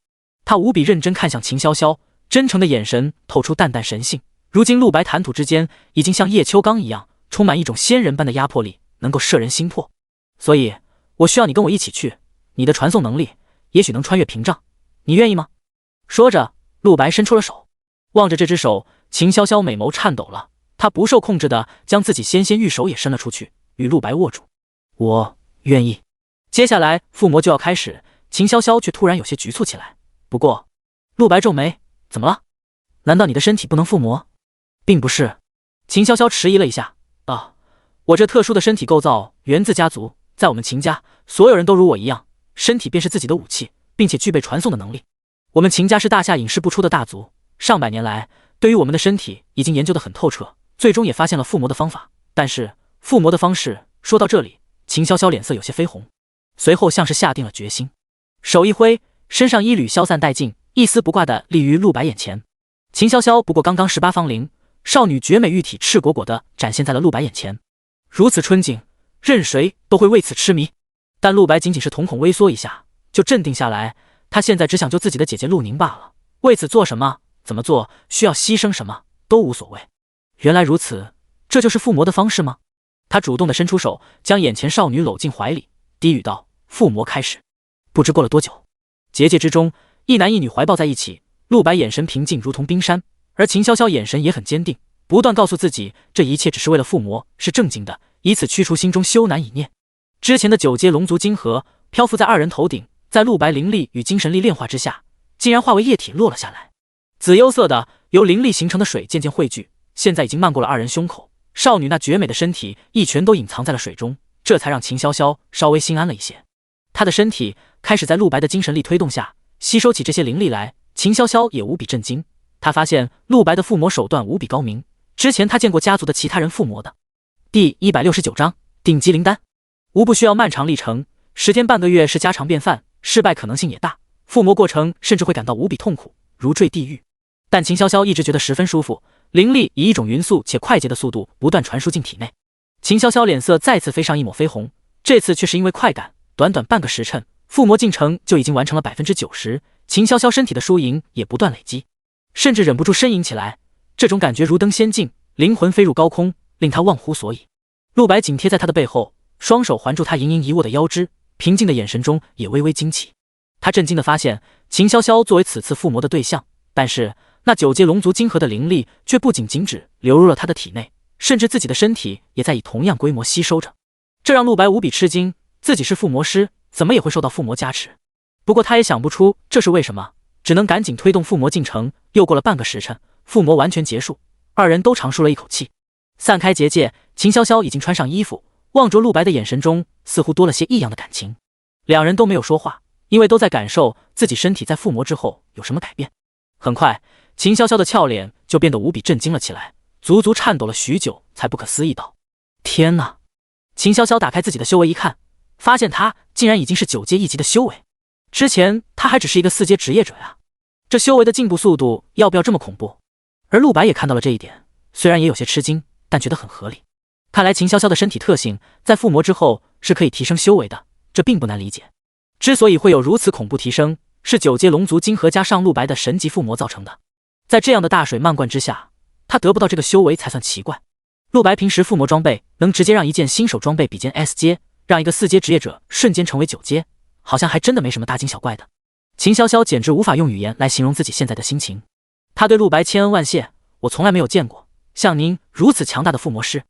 他无比认真看向秦潇潇，真诚的眼神透出淡淡神性。如今陆白谈吐之间，已经像叶秋刚一样，充满一种仙人般的压迫力，能够摄人心魄。所以我需要你跟我一起去，你的传送能力也许能穿越屏障，你愿意吗？说着，陆白伸出了手，望着这只手，秦潇潇美眸颤抖了，他不受控制的将自己纤纤玉手也伸了出去，与陆白握住。我愿意。接下来附魔就要开始，秦潇潇却突然有些局促起来。不过，陆白皱眉，怎么了？难道你的身体不能附魔？并不是。秦潇潇迟疑了一下，我这特殊的身体构造源自家族，在我们秦家，所有人都如我一样，身体便是自己的武器，并且具备传送的能力。我们秦家是大夏隐世不出的大族，上百年来，对于我们的身体已经研究得很透彻，最终也发现了附魔的方法。但是附魔的方式，说到这里，秦潇潇脸色有些绯红，随后像是下定了决心，手一挥，身上衣履消散殆尽，一丝不挂地立于陆白眼前。秦潇潇不过刚刚18芳龄，少女绝美玉体赤果果地展现在了陆白眼前，如此春景，任谁都会为此痴迷。但陆白仅仅是瞳孔微缩一下，就镇定下来，他现在只想救自己的姐姐陆宁罢了，为此做什么怎么做，需要牺牲什么都无所谓。原来如此，这就是附魔的方式吗？他主动地伸出手，将眼前少女搂进怀里，低语道：“附魔开始。”不知过了多久，结界之中，一男一女怀抱在一起。陆白眼神平静如同冰山，而秦潇潇眼神也很坚定，不断告诉自己，这一切只是为了附魔，是正经的，以此驱除心中羞赧一念。之前的9阶龙族金河漂浮在二人头顶，在陆白灵力与精神力炼化之下，竟然化为液体落了下来。紫幽色的由灵力形成的水渐渐汇聚，现在已经漫过了二人胸口。少女那绝美的身体一全都隐藏在了水中，这才让秦潇潇稍微心安了一些。她的身体开始在陆白的精神力推动下吸收起这些灵力来，秦潇潇也无比震惊。她发现陆白的附魔手段无比高明，之前她见过家族的其他人附魔的。第169章顶级灵丹。无不需要漫长历程，时间半个月是家常便饭，失败可能性也大，附魔过程甚至会感到无比痛苦，如坠地狱。但秦潇潇一直觉得十分舒服，灵力以一种匀速且快捷的速度不断传输进体内。秦潇潇脸色再次飞上一抹绯红，这次却是因为快感，短短半个时辰，附魔进程就已经完成了90%。秦潇潇身体的输赢也不断累积，甚至忍不住呻吟起来。这种感觉如登仙境，灵魂飞入高空，令他忘乎所以。陆白紧贴在他的背后，双手环住他盈盈一握的腰肢，平静的眼神中也微微惊奇。他震惊地发现，秦潇潇作为此次附魔的对象，但是那9阶龙族金河的灵力却不仅仅只流入了他的体内，甚至自己的身体也在以同样规模吸收着。这让陆白无比吃惊，自己是附魔师，怎么也会受到附魔加持？不过他也想不出这是为什么，只能赶紧推动附魔进程。又过了半个时辰，附魔完全结束，二人都长舒了一口气。散开结界，秦潇潇已经穿上衣服，望着陆白的眼神中似乎多了些异样的感情。两人都没有说话，因为都在感受自己身体在附魔之后有什么改变。很快，秦潇潇的俏脸就变得无比震惊了起来，足足颤抖了许久，才不可思议道：“天哪！”秦潇潇打开自己的修为一看，发现他竟然已经是9阶1级的修为，之前他还只是一个4阶职业者呀，这修为的进步速度要不要这么恐怖？而陆白也看到了这一点，虽然也有些吃惊，但觉得很合理。看来秦潇潇的身体特性在附魔之后是可以提升修为的，这并不难理解。之所以会有如此恐怖提升，是9阶龙族金河加上陆白的神级附魔造成的。在这样的大水漫灌之下，他得不到这个修为才算奇怪。陆白平时附魔装备能直接让一件新手装备比肩 S 阶，让一个4阶职业者瞬间成为9阶，好像还真的没什么大惊小怪的。秦潇潇简直无法用语言来形容自己现在的心情。他对陆白千恩万谢，我从来没有见过像您如此强大的附魔师。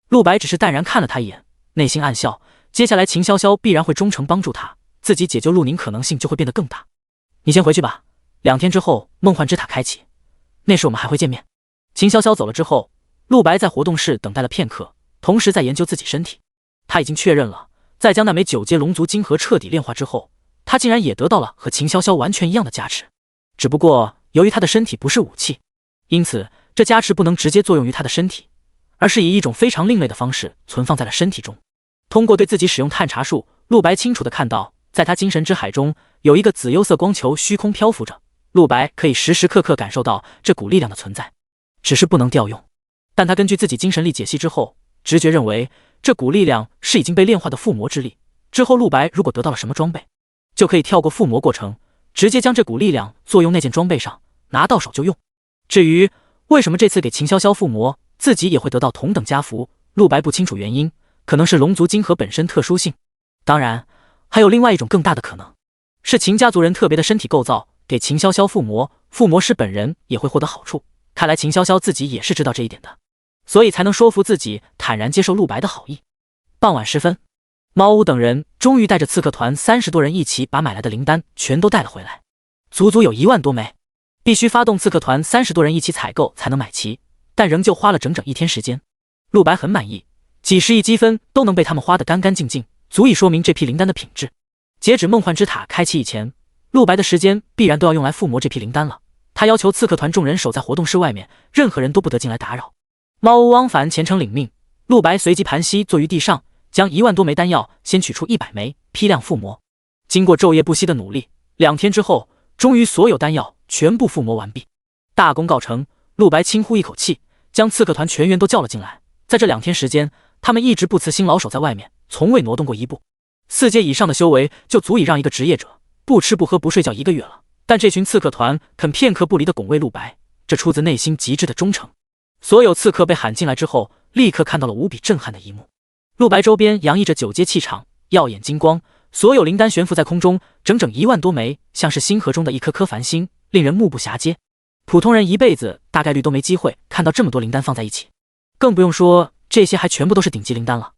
陆白只是淡然看了他一眼，内心暗笑，接下来秦潇潇必然会忠诚帮助他，自己解救陆宁可能性就会变得更大。你先回去吧，2天之后梦幻之塔开启，那时我们还会见面。秦潇潇走了之后，陆白在活动室等待了片刻，同时在研究自己身体。他已经确认了，在将那枚9阶龙族金河彻底炼化之后，他竟然也得到了和秦潇潇完全一样的加持。只不过由于他的身体不是武器，因此这加持不能直接作用于他的身体，而是以一种非常另类的方式存放在了身体中。通过对自己使用探查术，陆白清楚地看到，在他精神之海中有一个紫幽色光球虚空漂浮着，陆白可以时时刻刻感受到这股力量的存在，只是不能调用。但他根据自己精神力解析之后，直觉认为这股力量是已经被炼化的附魔之力，之后陆白如果得到了什么装备，就可以跳过附魔过程，直接将这股力量作用那件装备上，拿到手就用。至于为什么这次给秦潇潇附魔，自己也会得到同等加幅，陆白不清楚原因，可能是龙族金河本身特殊性。当然，还有另外一种更大的可能，是秦家族人特别的身体构造，给秦潇潇附魔，附魔师本人也会获得好处。看来秦潇潇自己也是知道这一点的，所以才能说服自己坦然接受陆白的好意。傍晚时分，猫屋等人终于带着刺客团30多人一起把买来的灵丹全都带了回来，足足有1万多枚，必须发动刺客团30多人一起采购才能买齐，但仍旧花了整整1天时间。陆白很满意，几十亿积分都能被他们花得干干净净，足以说明这批灵丹的品质。截止梦幻之塔开启以前，陆白的时间必然都要用来附魔这批灵丹了。他要求刺客团众人守在活动室外面，任何人都不得进来打扰。猫屋汪凡虔诚领命，陆白随即盘膝坐于地上，将1万多枚丹药先取出100枚，批量附魔。经过昼夜不息的努力，2天之后，终于所有丹药全部附魔完毕。大功告成，陆白轻呼一口气，将刺客团全员都叫了进来。在这2天时间，他们一直不辞辛劳守在外面，从未挪动过一步。4阶以上的修为就足以让一个职业者不吃不喝不睡觉1个月了，但这群刺客团肯片刻不离地拱卫陆白，这出自内心极致的忠诚。所有刺客被喊进来之后，立刻看到了无比震撼的一幕。陆白周边洋溢着九阶气场，耀眼金光，所有灵丹悬浮在空中，整整1万多枚，像是星河中的一颗颗繁星，令人目不暇接。普通人一辈子大概率都没机会看到这么多灵丹放在一起，更不用说这些还全部都是顶级灵丹了，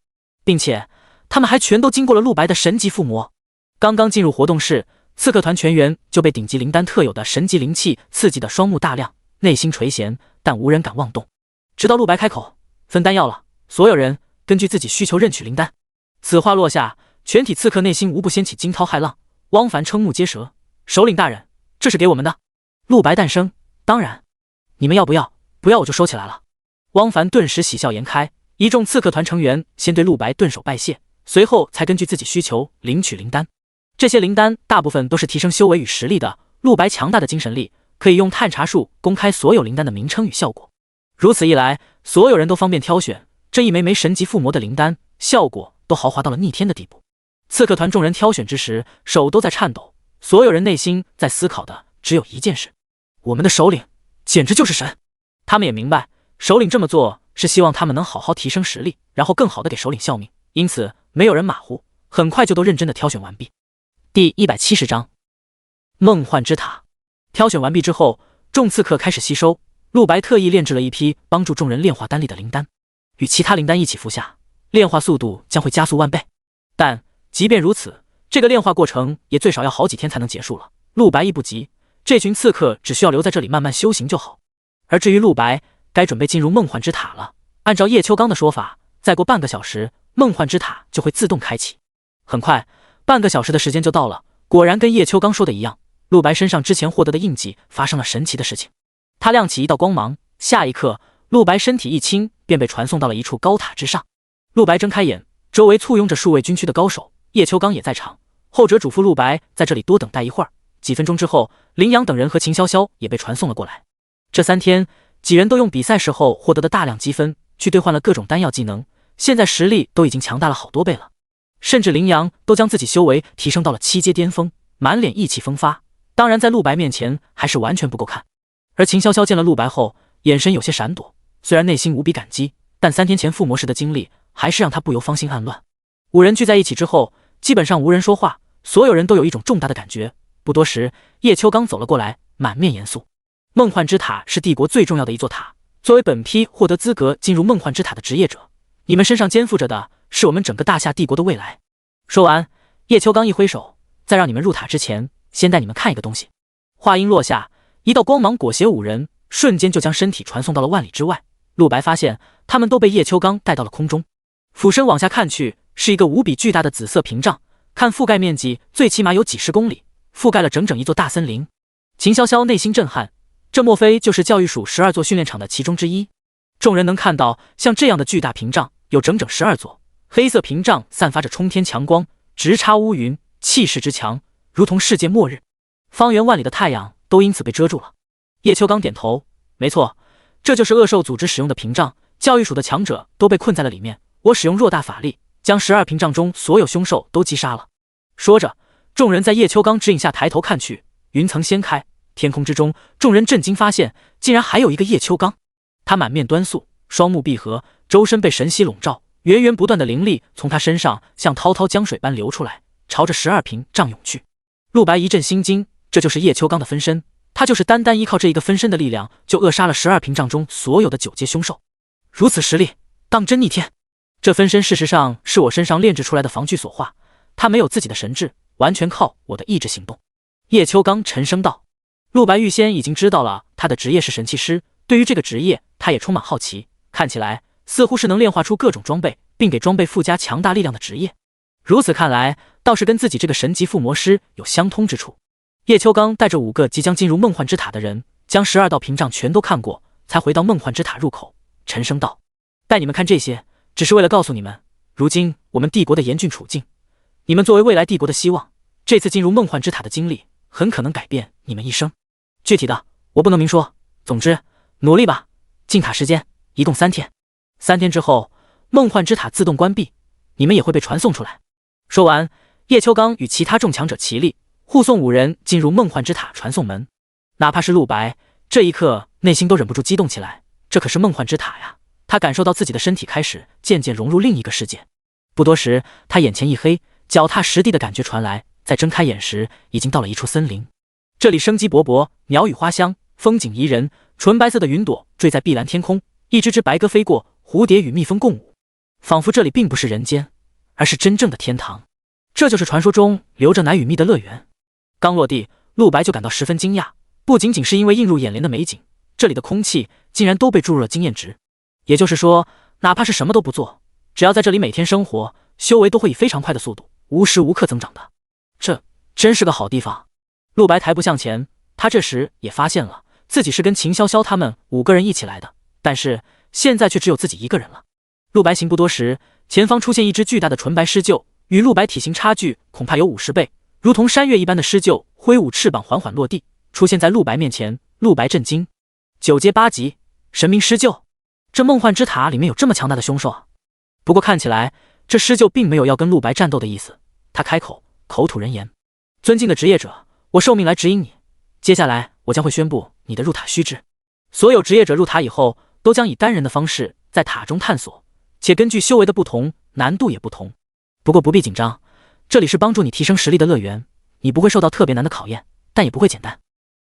并且他们还全都经过了陆白的神级附魔。刚刚进入活动室，刺客团全员就被顶级灵丹特有的神级灵气刺激的双目大亮，内心垂涎，但无人敢妄动。直到陆白开口分丹药了，所有人根据自己需求任取灵丹。此话落下，全体刺客内心无不掀起惊涛骇浪。汪凡瞠目结舌，首领大人，这是给我们的。陆白诞生，当然，你们要不要？不要我就收起来了。汪凡顿时喜笑颜开，一众刺客团成员先对陆白顿首拜谢，随后才根据自己需求领取灵丹。这些灵丹大部分都是提升修为与实力的，陆白强大的精神力可以用探查术公开所有灵丹的名称与效果。如此一来，所有人都方便挑选，这一枚枚神级附魔的灵丹，效果都豪华到了逆天的地步。刺客团众人挑选之时，手都在颤抖，所有人内心在思考的只有一件事：我们的首领简直就是神。他们也明白，首领这么做是希望他们能好好提升实力，然后更好的给首领效命，因此没有人马虎，很快就都认真的挑选完毕。第170章梦幻之塔。挑选完毕之后，众刺客开始吸收。陆白特意炼制了一批帮助众人炼化丹力的灵丹，与其他灵丹一起服下，炼化速度将会加速1万倍。但即便如此，这个炼化过程也最少要好几天才能结束了。陆白亦不急，这群刺客只需要留在这里慢慢修行就好。而至于陆白，该准备进入梦幻之塔了。按照叶秋刚的说法，再过半个小时，梦幻之塔就会自动开启。很快，半个小时的时间就到了，果然跟叶秋刚说的一样，陆白身上之前获得的印记发生了神奇的事情。他亮起一道光芒，下一刻，陆白身体一轻，便被传送到了一处高塔之上。陆白睁开眼，周围簇拥着数位军区的高手，叶秋刚也在场。后者嘱咐陆白在这里多等待一会儿。几分钟之后，林阳等人和秦潇潇也被传送了过来。这3天，几人都用比赛时候获得的大量积分去兑换了各种丹药技能，现在实力都已经强大了好多倍了。甚至林阳都将自己修为提升到了7阶巅峰，满脸意气风发。当然，在陆白面前还是完全不够看。而秦潇潇见了陆白后，眼神有些闪躲，虽然内心无比感激，但3天前附魔时的经历还是让他不由芳心暗乱。5人聚在一起之后，基本上无人说话，所有人都有一种重大的感觉。不多时，叶秋刚走了过来，满面严肃。梦幻之塔是帝国最重要的一座塔，作为本批获得资格进入梦幻之塔的职业者，你们身上肩负着的是我们整个大夏帝国的未来。说完，叶秋刚一挥手，在让你们入塔之前，先带你们看一个东西。话音落下，一道光芒裹挟5人，瞬间就将身体传送到了万里之外。陆白发现他们都被叶秋刚带到了空中，俯身往下看去，是一个无比巨大的紫色屏障，看覆盖面积最起码有几10公里，覆盖了整整一座大森林。秦潇潇内心震撼，这莫非就是教育署12座训练场的其中之一？众人能看到像这样的巨大屏障有整整12座，黑色屏障散发着冲天强光，直插乌云，气势之强，如同世界末日，方圆万里的太阳都因此被遮住了。叶秋刚点头，没错，这就是恶兽组织使用的屏障，教育署的强者都被困在了里面，我使用偌大法力，将12屏障中所有凶兽都击杀了。说着，众人在叶秋刚指引下抬头看去，云层掀开，天空之中，众人震惊发现，竟然还有一个叶秋刚。他满面端肃，双目闭合，周身被神息笼罩，源源不断的灵力从他身上像滔滔江水般流出来，朝着12屏障涌去。陆白一阵心惊，这就是叶秋刚的分身，他就是单单依靠这一个分身的力量，就扼杀了12屏障中所有的9阶凶兽。如此实力，当真逆天。这分身事实上是我身上炼制出来的防具所化，他没有自己的神智，完全靠我的意志行动。叶秋刚沉声道。陆白预先已经知道了他的职业是神器师，对于这个职业他也充满好奇，看起来似乎是能炼化出各种装备，并给装备附加强大力量的职业。如此看来，倒是跟自己这个神级附魔师有相通之处。叶秋刚带着5个即将进入梦幻之塔的人，将12道屏障全都看过，才回到梦幻之塔入口，沉声道：带你们看这些，只是为了告诉你们，如今我们帝国的严峻处境，你们作为未来帝国的希望，这次进入梦幻之塔的经历很可能改变你们一生。具体的我不能明说，总之努力吧。进塔时间一共3天，3天之后梦幻之塔自动关闭，你们也会被传送出来。说完，叶秋刚与其他众强者齐力护送5人进入梦幻之塔传送门。哪怕是陆白，这一刻内心都忍不住激动起来，这可是梦幻之塔呀！他感受到自己的身体开始渐渐融入另一个世界。不多时，他眼前一黑，脚踏实地的感觉传来，在睁开眼时，已经到了一处森林。这里生机勃勃，鸟语花香，风景宜人，纯白色的云朵坠在碧蓝天空，一只只白鸽飞过，蝴蝶与蜜蜂共舞，仿佛这里并不是人间，而是真正的天堂。这就是传说中流着奶与蜜的乐园。刚落地，陆白就感到十分惊讶，不仅仅是因为映入眼帘的美景，这里的空气竟然都被注入了经验值。也就是说，哪怕是什么都不做，只要在这里每天生活，修为都会以非常快的速度，无时无刻增长的。这真是个好地方。陆白抬步向前，他这时也发现了自己是跟秦潇潇他们5个人一起来的，但是现在却只有自己一个人了。陆白行不多时，前方出现一只巨大的纯白狮鹫，与陆白体型差距恐怕有50倍，如同山岳一般的狮鹫挥舞翅膀缓缓落地，出现在陆白面前。陆白震惊，9阶8级神明狮鹫，这梦幻之塔里面有这么强大的凶兽啊！不过看起来这狮鹫并没有要跟陆白战斗的意思，他开口，口吐人言：尊敬的职业者，我受命来指引你，接下来我将会宣布你的入塔须知。所有职业者入塔以后，都将以单人的方式在塔中探索，且根据修为的不同，难度也不同。不过不必紧张，这里是帮助你提升实力的乐园，你不会受到特别难的考验，但也不会简单。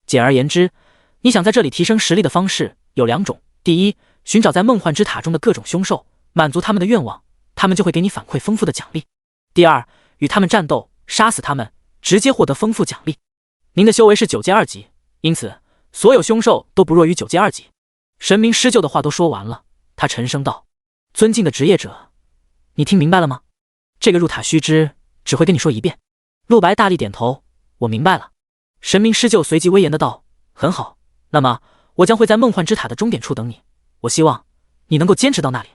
简而言之，你想在这里提升实力的方式有2种：第一，寻找在梦幻之塔中的各种凶兽，满足他们的愿望，他们就会给你反馈丰富的奖励；第二，与他们战斗，杀死他们，直接获得丰富奖励。您的修为是9阶2级，因此所有凶兽都不弱于9阶2级。神明狮鹫的话都说完了，他沉声道：尊敬的职业者，你听明白了吗？这个入塔须知只会跟你说一遍。陆白大力点头，我明白了。神明狮鹫随即威严的道：很好，那么我将会在梦幻之塔的终点处等你，我希望你能够坚持到那里。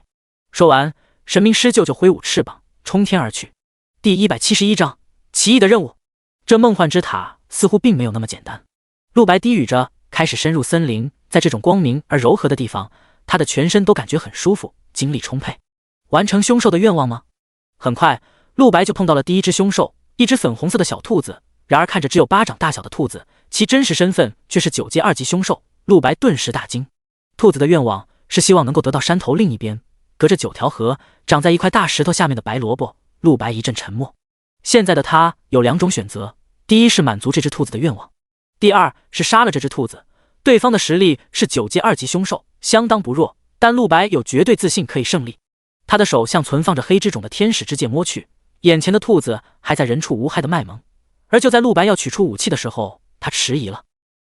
说完，神明狮鹫就挥舞翅膀冲天而去。第171章奇异的任务。这梦幻之塔似乎并没有那么简单。陆白低语着，开始深入森林，在这种光明而柔和的地方，他的全身都感觉很舒服，精力充沛。完成凶兽的愿望吗？很快，陆白就碰到了第一只凶兽，一只粉红色的小兔子。然而看着只有巴掌大小的兔子，其真实身份却是9阶2级凶兽。陆白顿时大惊。兔子的愿望是希望能够得到山头另一边，隔着9条河，长在一块大石头下面的白萝卜。陆白一阵沉默。现在的他有2种选择：第一是满足这只兔子的愿望，第二是杀了这只兔子。对方的实力是9阶2级凶兽，相当不弱，但陆白有绝对自信可以胜利。他的手向存放着黑之种的天使之戒摸去，眼前的兔子还在人畜无害的卖萌。而就在陆白要取出武器的时候，他迟疑了，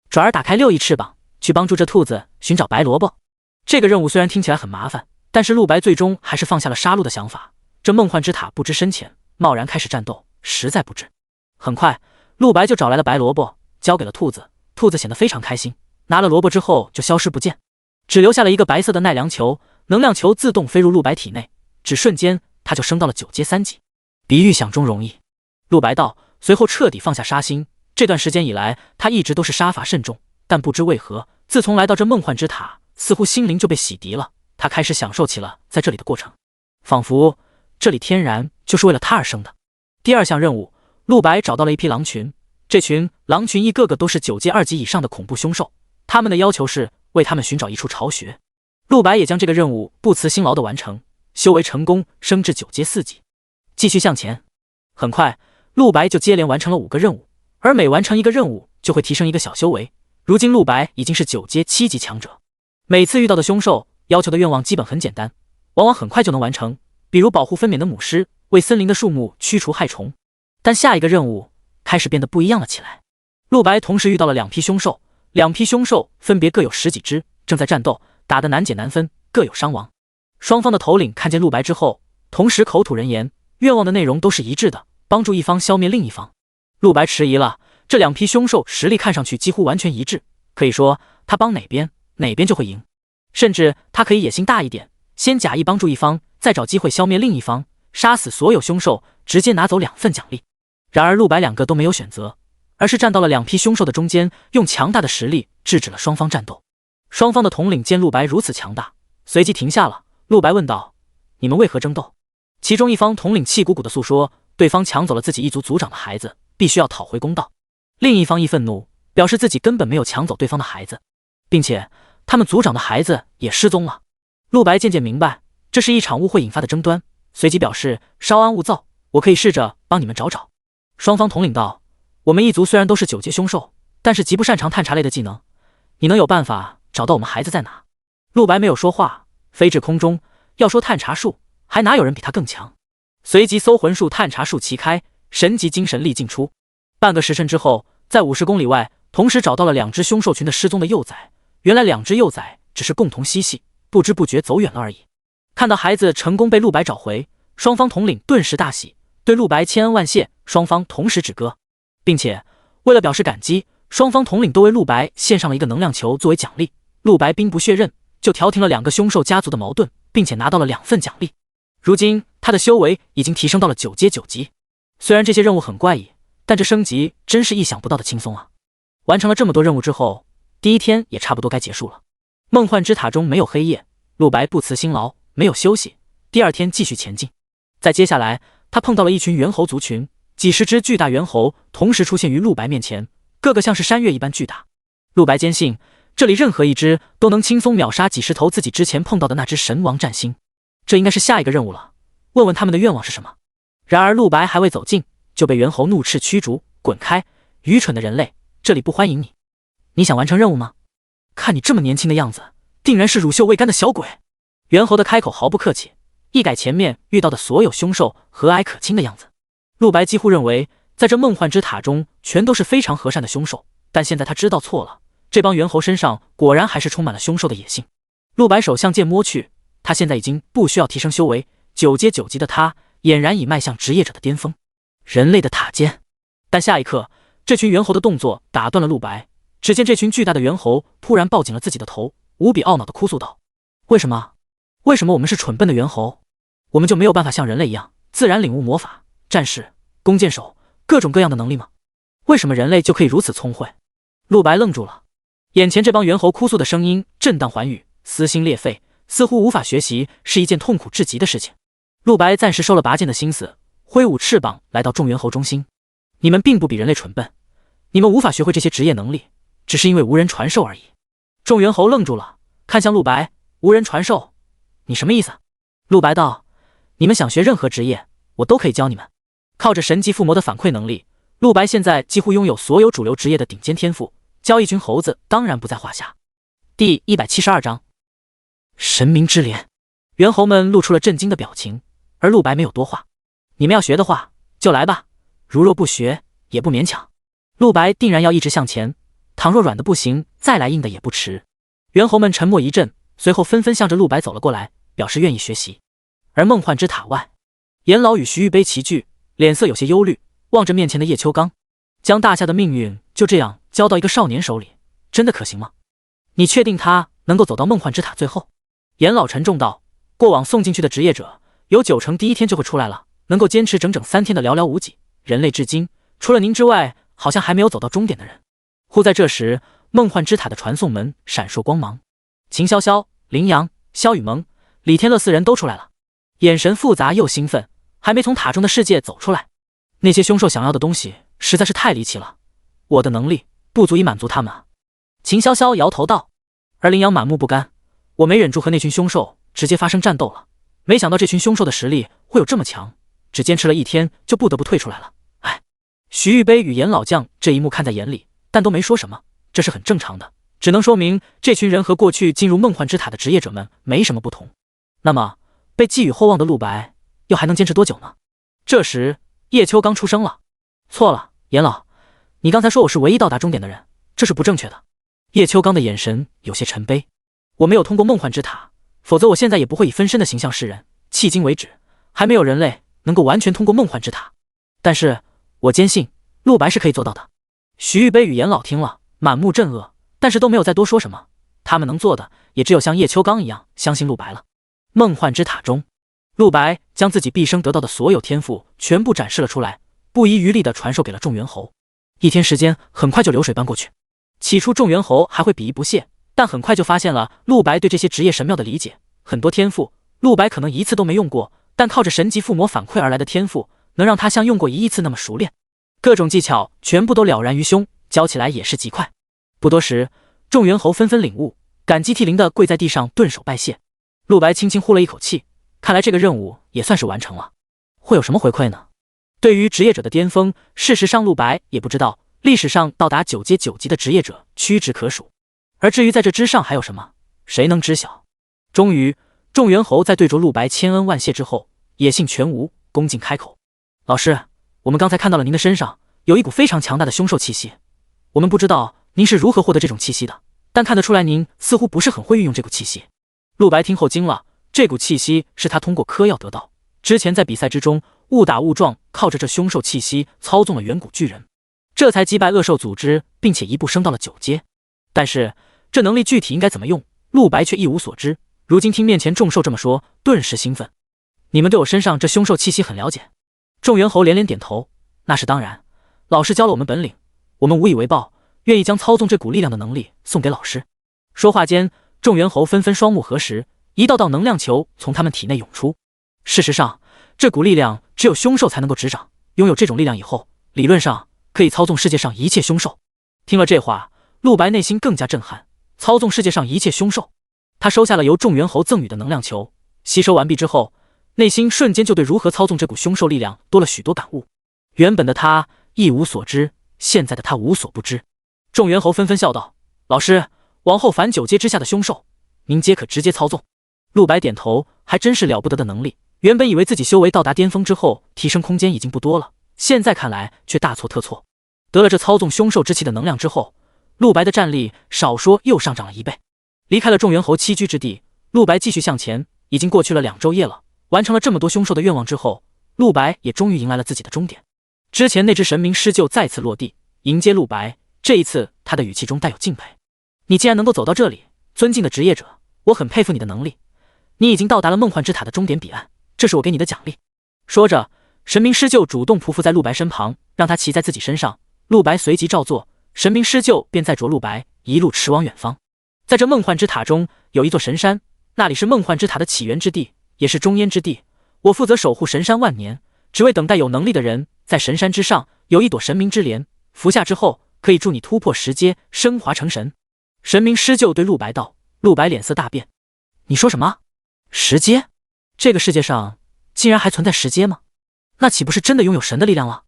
转而打开6翼翅膀，去帮助这兔子寻找白萝卜。这个任务虽然听起来很麻烦，但是陆白最终还是放下了杀戮的想法。这梦幻之塔不知深浅，贸然开始战斗，实在不智。很快，陆白就找来了白萝卜，交给了兔子。兔子显得非常开心，拿了萝卜之后就消失不见，只留下了一个白色的奈良球。能量球自动飞入陆白体内，只瞬间他就升到了9阶3级，比预想中容易。陆白道，随后彻底放下杀心。这段时间以来，他一直都是杀伐慎重，但不知为何，自从来到这梦幻之塔，似乎心灵就被洗涤了。他开始享受起了在这里的过程，仿佛这里天然就是为了他而生的。第2项任务，陆白找到了一批狼群，这群狼群一个个都是9阶2级以上的恐怖凶兽，他们的要求是为他们寻找一处巢穴。陆白也将这个任务不辞辛劳的完成，修为成功，升至9阶4级。继续向前，很快陆白就接连完成了5个任务，而每完成一个任务就会提升一个小修为。如今陆白已经是9阶7级强者。每次遇到的凶兽要求的愿望基本很简单，往往很快就能完成，比如保护分娩的母狮，为森林的树木驱除害虫。但下一个任务开始变得不一样了起来。陆白同时遇到了2批凶兽，2批凶兽分别各有10几只，正在战斗，打得难解难分，各有伤亡。双方的头领看见陆白之后，同时口吐人言，愿望的内容都是一致的，帮助一方消灭另一方。陆白迟疑了，这2批凶兽实力看上去几乎完全一致，可以说他帮哪边，哪边就会赢。甚至他可以野心大一点，先假意帮助一方，再找机会消灭另一方，杀死所有凶兽，直接拿走2份奖励。然而陆白2个都没有选择，而是站到了2批凶兽的中间，用强大的实力制止了双方战斗。双方的统领见陆白如此强大，随即停下了。陆白问道：你们为何争斗？其中一方统领气鼓鼓地诉说，对方抢走了自己一族族长的孩子，必须要讨回公道。另一方亦愤怒，表示自己根本没有抢走对方的孩子。并且他们族长的孩子也失踪了。陆白渐渐明白，这是一场误会引发的争端，随即表示稍安勿躁，我可以试着帮你们找找。双方统领道：我们一族虽然都是9阶凶兽，但是极不擅长探查类的技能，你能有办法找到我们孩子在哪？陆白没有说话，飞至空中。要说探查术，还哪有人比他更强？随即搜魂术探查术齐开，神级精神力尽出。半个时辰之后，在50公里外同时找到了2只凶兽群的失踪的幼崽。原来2只幼崽只是共同嬉戏，不知不觉走远了而已。看到孩子成功被陆白找回，双方统领顿时大喜，对陆白千恩万谢，双方同时止歌，并且为了表示感激，双方统领都为陆白献上了一个能量球作为奖励。陆白兵不血刃，就调停了2个凶兽家族的矛盾，并且拿到了2份奖励。如今他的修为已经提升到了9阶9级。虽然这些任务很怪异，但这升级真是意想不到的轻松啊！完成了这么多任务之后，第一天也差不多该结束了。梦幻之塔中没有黑夜，陆白不辞辛劳，没有休息，第2天继续前进。在接下来，他碰到了一群猿猴族群，几十只巨大猿猴同时出现于陆白面前，个个像是山岳一般巨大。陆白坚信，这里任何一只都能轻松秒杀几十头自己之前碰到的那只神王战星。这应该是下一个任务了，问问他们的愿望是什么。然而陆白还未走近，就被猿猴怒斥驱逐，滚开！愚蠢的人类，这里不欢迎你。你想完成任务吗？看你这么年轻的样子，定然是乳臭未干的小鬼。猿猴的开口毫不客气，一改前面遇到的所有凶兽和蔼可亲的样子。陆白几乎认为，在这梦幻之塔中全都是非常和善的凶兽，但现在他知道错了，这帮猿猴身上果然还是充满了凶兽的野性。陆白手向剑摸去，他现在已经不需要提升修为，9阶9级的他俨然已迈向职业者的巅峰。人类的塔尖。但下一刻，这群猿猴的动作打断了陆白。只见这群巨大的猿猴突然抱紧了自己的头，无比懊恼地哭诉道：为什么我们是蠢笨的猿猴？我们就没有办法像人类一样自然领悟魔法、战士、弓箭手各种各样的能力吗？为什么人类就可以如此聪慧？陆白愣住了，眼前这帮猿猴哭诉的声音震荡寰宇，撕心裂肺，似乎无法学习是一件痛苦至极的事情。陆白暂时收了拔剑的心思，挥舞翅膀来到众猿猴中心。你们并不比人类蠢笨，你们无法学会这些职业能力，只是因为无人传授而已。众猿猴愣住了，看向陆白：无人传授？你什么意思？陆白道：你们想学任何职业，我都可以教你们。靠着神级附魔的反馈能力，陆白现在几乎拥有所有主流职业的顶尖天赋，教一群猴子当然不在话下。第172章神明之莲。猿猴们露出了震惊的表情，而陆白没有多话。你们要学的话就来吧，如若不学也不勉强。陆白定然要一直向前，倘若软的不行，再来硬的也不迟。猿猴们沉默一阵，随后纷纷向着陆白走了过来，表示愿意学习。而梦幻之塔外，严老与徐玉杯齐聚，脸色有些忧虑，望着面前的叶秋刚，将大夏的命运就这样交到一个少年手里，真的可行吗？你确定他能够走到梦幻之塔最后？严老沉重道：过往送进去的职业者有90%第1天就会出来了，能够坚持整整3天的寥寥无几，人类至今除了您之外，好像还没有走到终点的人。忽在这时，梦幻之塔的传送门闪烁光芒，秦潇潇、林阳、萧雨萌、李天乐4人都出来了，眼神复杂又兴奋，还没从塔中的世界走出来。那些凶兽想要的东西实在是太离奇了，我的能力不足以满足他们啊。秦潇潇摇头道，而林阳满目不甘，我没忍住和那群凶兽直接发生战斗了，没想到这群凶兽的实力会有这么强，只坚持了1天就不得不退出来了。哎，徐玉杯与严老将这一幕看在眼里，但都没说什么，这是很正常的，只能说明这群人和过去进入梦幻之塔的职业者们没什么不同。那么被寄予厚望的陆白又还能坚持多久呢？这时叶秋刚出声了：错了，严老，你刚才说我是唯一到达终点的人，这是不正确的。叶秋刚的眼神有些沉悲，我没有通过梦幻之塔，否则我现在也不会以分身的形象示人，迄今为止还没有人类能够完全通过梦幻之塔，但是我坚信陆白是可以做到的。徐玉杯与严老听了满目震愕，但是都没有再多说什么，他们能做的也只有像叶秋刚一样相信陆白了。梦幻之塔中，陆白将自己毕生得到的所有天赋全部展示了出来，不遗余力地传授给了众猿猴。1天时间很快就流水般过去，起初众猿猴还会鄙夷不屑，但很快就发现了陆白对这些职业神妙的理解。很多天赋陆白可能1次都没用过，但靠着神级附魔反馈而来的天赋能让他像用过1亿次那么熟练，各种技巧全部都了然于胸，教起来也是极快。不多时，众猿猴纷纷领悟，感激涕零地跪在地上顿首拜谢。陆白轻轻呼了一口气，看来这个任务也算是完成了。会有什么回馈呢？对于职业者的巅峰，事实上陆白也不知道，历史上到达9阶9级的职业者屈指可数，而至于在这之上还有什么，谁能知晓？终于，众猿猴在对着陆白千恩万谢之后，野性全无，恭敬开口：“老师，我们刚才看到了您的身上有一股非常强大的凶兽气息，我们不知道您是如何获得这种气息的，但看得出来您似乎不是很会运用这股气息。”陆白听后惊了，这股气息是他通过嗑药得到，之前在比赛之中误打误撞，靠着这凶兽气息操纵了远古巨人，这才击败恶兽组织，并且一步升到了9阶。但是这能力具体应该怎么用，陆白却一无所知。如今听面前众兽这么说，顿时兴奋：“你们对我身上这凶兽气息很了解？”众猿猴连连点头：“那是当然，老师教了我们本领，我们无以为报，愿意将操纵这股力量的能力送给老师。”说话间，众猿猴纷纷双目合十，一道道能量球从他们体内涌出。事实上，这股力量只有凶兽才能够执掌，拥有这种力量以后，理论上可以操纵世界上一切凶兽。听了这话，陆白内心更加震撼，操纵世界上一切凶兽。他收下了由众猿猴赠予的能量球，吸收完毕之后，内心瞬间就对如何操纵这股凶兽力量多了许多感悟。原本的他一无所知，现在的他无所不知。众猿猴纷纷笑道：“老师，往后凡9阶之下的凶兽，您皆可直接操纵。”陆白点头，还真是了不得的能力。原本以为自己修为到达巅峰之后，提升空间已经不多了，现在看来却大错特错。得了这操纵凶兽之气的能量之后，陆白的战力少说又上涨了1倍。离开了众猿猴栖居之地，陆白继续向前。已经过去了2昼夜了，完成了这么多凶兽的愿望之后，陆白也终于迎来了自己的终点。之前那只神明狮鹫再次落地迎接陆白，这一次他的语气中带有敬佩：“你既然能够走到这里，尊敬的职业者，我很佩服你的能力。你已经到达了梦幻之塔的终点彼岸，这是我给你的奖励。”说着，神明狮鹫主动匍匐在陆白身旁，让他骑在自己身上。陆白随即照做，神明狮鹫便载着陆白一路驰往远方。在这梦幻之塔中有一座神山，那里是梦幻之塔的起源之地，也是终焉之地。我负责守护神山万年，只为等待有能力的人。在神山之上有一朵神明之莲，服下之后可以助你突破10阶，升华成神。神明狮鹫对陆白道。陆白脸色大变：“你说什么？10阶？这个世界上竟然还存在10阶吗？那岂不是真的拥有神的力量了？”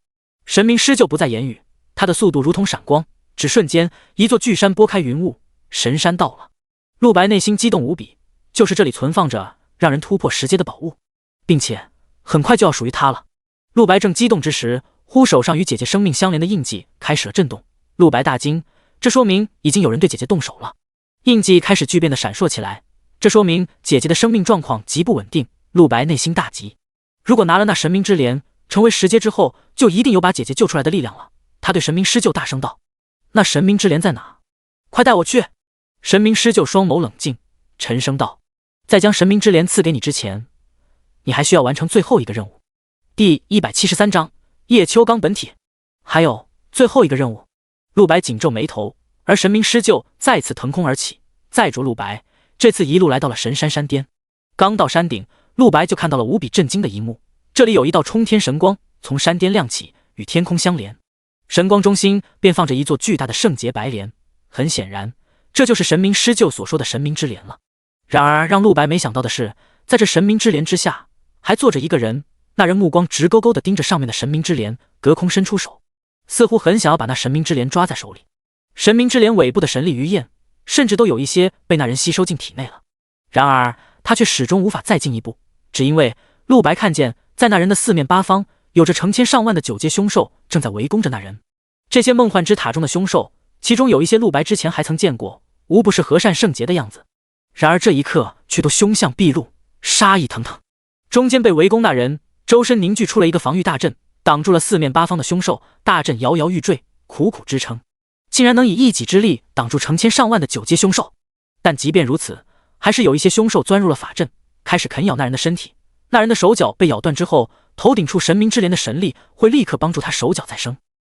神明狮鹫不再言语，他的速度如同闪光，只瞬间一座巨山拨开云雾，神山到了。陆白内心激动无比，就是这里存放着让人突破10阶的宝物，并且很快就要属于他了。陆白正激动之时，忽手上与姐姐生命相连的印记开始了震动。陆白大惊，这说明已经有人对姐姐动手了。印记开始巨变的闪烁起来，这说明姐姐的生命状况极不稳定。陆白内心大急，如果拿了那神明之莲，成为10阶之后，就一定有把姐姐救出来的力量了。他对神明狮鹫大声道：“那神明之莲在哪？快带我去！”神明狮鹫双眸冷静，沉声道：“在将神明之莲赐给你之前，你还需要完成最后一个任务。”第173章叶秋刚本体。还有最后一个任务。陆白紧皱眉头，而神明狮鹫再次腾空而起，载着陆白，这次一路来到了神山山巅。刚到山顶，陆白就看到了无比震惊的一幕，这里有一道冲天神光从山巅亮起，与天空相连，神光中心便放着一座巨大的圣洁白莲。很显然，这就是神明狮鹫所说的神明之莲了。然而让陆白没想到的是，在这神明之莲之下还坐着一个人，那人目光直勾勾地盯着上面的神明之莲，隔空伸出手，似乎很想要把那神明之莲抓在手里。神明之莲尾部的神力余焰甚至都有一些被那人吸收进体内了，然而他却始终无法再进一步，只因为陆白看见在那人的四面八方有着成千上万的9阶凶兽正在围攻着那人。这些梦幻之塔中的凶兽，其中有一些陆白之前还曾见过，无不是和善圣洁的样子，然而这一刻却都凶相毕露，杀意腾腾。中间被围攻那人周身凝聚出了一个防御大阵，挡住了四面八方的凶兽，大阵摇摇欲坠，苦苦支撑，竟然能以一己之力挡住成千上万的9阶凶兽。但即便如此，还是有一些凶兽钻入了法阵，开始啃咬那人的身体。那人的手脚被咬断之后，头顶处神明之莲的神力会立刻帮助他手脚再生，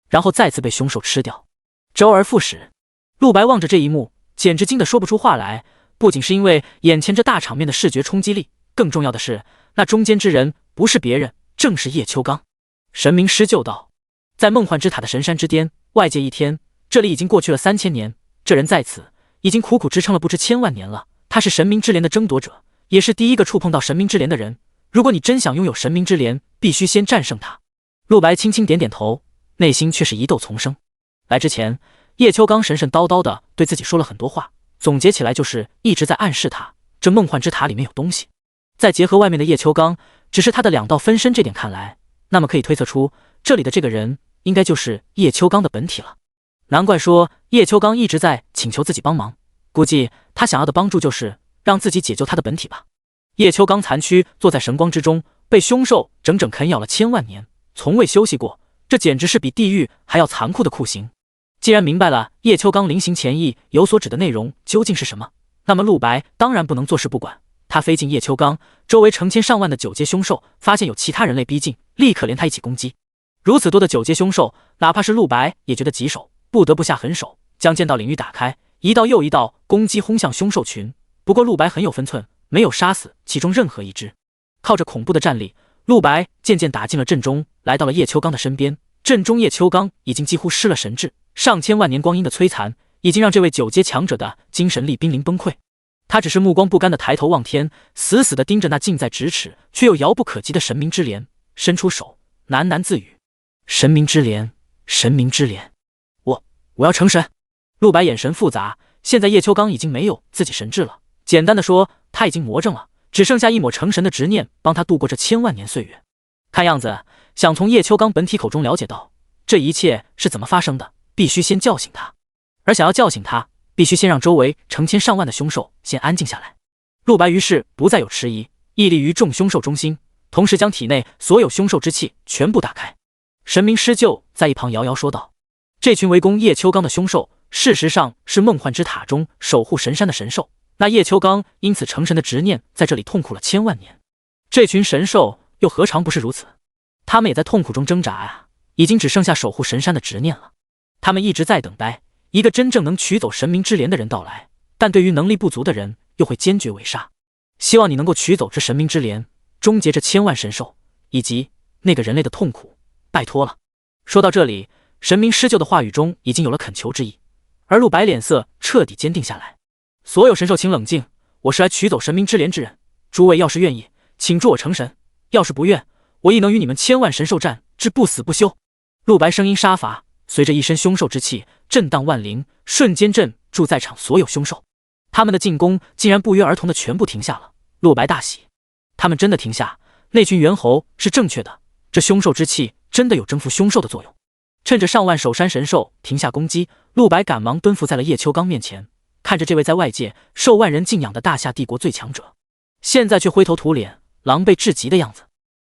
然后再次被凶兽吃掉，周而复始。陆白望着这一幕，简直惊得说不出话来，不仅是因为眼前这大场面的视觉冲击力，更重要的是那中间之人不是别人，正是叶秋刚。神明狮鹫道：“在梦幻之塔的神山之巅，外界1天，这里已经过去了3000年，这人在此已经苦苦支撑了不知千万年了，他是神明之莲的争夺者，也是第一个触碰到神明之莲的人。如果你真想拥有神明之莲，必须先战胜他。陆白轻轻点点头，内心却是疑窦丛生。来之前，叶秋刚神神叨叨的对自己说了很多话，总结起来就是一直在暗示他，这梦幻之塔里面有东西。再结合外面的叶秋刚，只是他的2道分身，这点看来，那么可以推测出这里的这个人应该就是叶秋刚的本体了。难怪说叶秋刚一直在请求自己帮忙，估计他想要的帮助就是让自己解救他的本体吧。叶秋刚残躯坐在神光之中，被凶兽整整啃咬了千万年，从未休息过，这简直是比地狱还要残酷的酷刑。既然明白了叶秋刚临行前意有所指的内容究竟是什么，那么陆白当然不能坐视不管。他飞进叶秋刚周围成千上万的9阶凶兽，发现有其他人类逼近，立刻连他一起攻击。如此多的9阶凶兽，哪怕是陆白也觉得棘手，不得不下狠手，将剑道领域打开，一道又一道攻击轰向凶兽群。不过陆白很有分寸，没有杀死其中任何一只。靠着恐怖的战力，陆白渐渐打进了阵中，来到了叶秋刚的身边。阵中叶秋刚已经几乎失了神智，上千万年光阴的摧残已经让这位9阶强者的精神力濒临崩溃。他只是目光不甘的抬头望天，死死地盯着那近在咫尺却又遥不可及的神明之莲，伸出手喃喃自语：神明之莲，神明之莲，我要成神。陆白眼神复杂，现在叶秋刚已经没有自己神智了，简单的说，他已经魔怔了，只剩下一抹成神的执念帮他度过这千万年岁月。看样子想从叶秋刚本体口中了解到这一切是怎么发生的，必须先叫醒他，而想要叫醒他，必须先让周围成千上万的凶兽先安静下来。陆白于是不再有迟疑，屹立于众凶兽中心，同时将体内所有凶兽之气全部打开。神明施救在一旁摇摇说道：这群围攻叶秋刚的凶兽，事实上是梦幻之塔中守护神山的神兽，那叶秋刚因此成神的执念在这里痛苦了千万年，这群神兽又何尝不是如此？他们也在痛苦中挣扎啊，已经只剩下守护神山的执念了。他们一直在等待一个真正能取走神明之莲的人到来，但对于能力不足的人又会坚决围杀。希望你能够取走这神明之莲，终结这千万神兽以及那个人类的痛苦，拜托了。说到这里，神明施救的话语中已经有了恳求之意，而陆白脸色彻底坚定下来。所有神兽请冷静，我是来取走神明之莲之人，诸位要是愿意，请助我成神，要是不愿，我亦能与你们千万神兽战至不死不休。陆白声音杀伐，随着一身凶兽之气震荡万灵，瞬间镇住在场所有凶兽。他们的进攻竟然不约而同的全部停下了，陆白大喜，他们真的停下，那群猿猴是正确的，这凶兽之气真的有征服凶兽的作用。趁着上万首山神兽停下攻击，陆白赶忙蹲伏在了叶秋刚面前，看着这位在外界受万人敬仰的大夏帝国最强者，现在却灰头土脸狼狈至极的样子。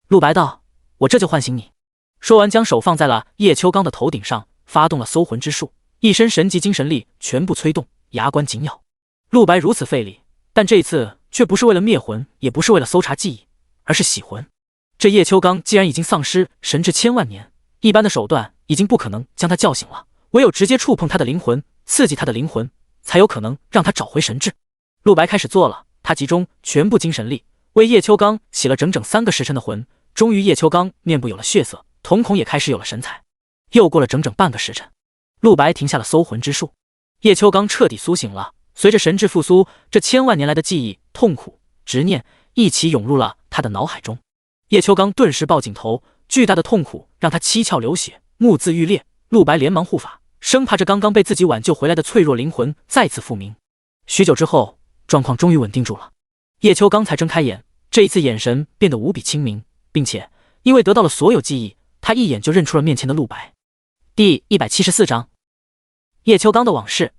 陆白道：我这就唤醒你。说完将手放在了叶秋刚的头顶上，发动了搜魂之术，一身神级精神力全部催动，牙关紧咬。陆白如此费力，但这次却不是为了灭魂，也不是为了搜查记忆，而是洗魂。这叶秋刚既然已经丧失神智千万年，一般的手段已经不可能将他叫醒了，唯有直接触碰他的灵魂，刺激他的灵魂，才有可能让他找回神智。陆白开始做了，他集中全部精神力，为叶秋刚洗了整整3个时辰的魂。终于叶秋刚面部有了血色，瞳孔也开始有了神采。又过了整整半个时辰，陆白停下了搜魂之术，叶秋刚彻底苏醒了。随着神智复苏，这千万年来的记忆、痛苦、执念一起涌入了他的脑海中。叶秋刚顿时抱紧头，巨大的痛苦让他七窍流血，目眦欲裂。陆白连忙护法，生怕这刚刚被自己挽救回来的脆弱灵魂再次复明。许久之后，状况终于稳定住了，叶秋刚才睁开眼，这一次眼神变得无比清明，并且因为得到了所有记忆，他一眼就认出了面前的陆白。第174章叶秋刚的往事。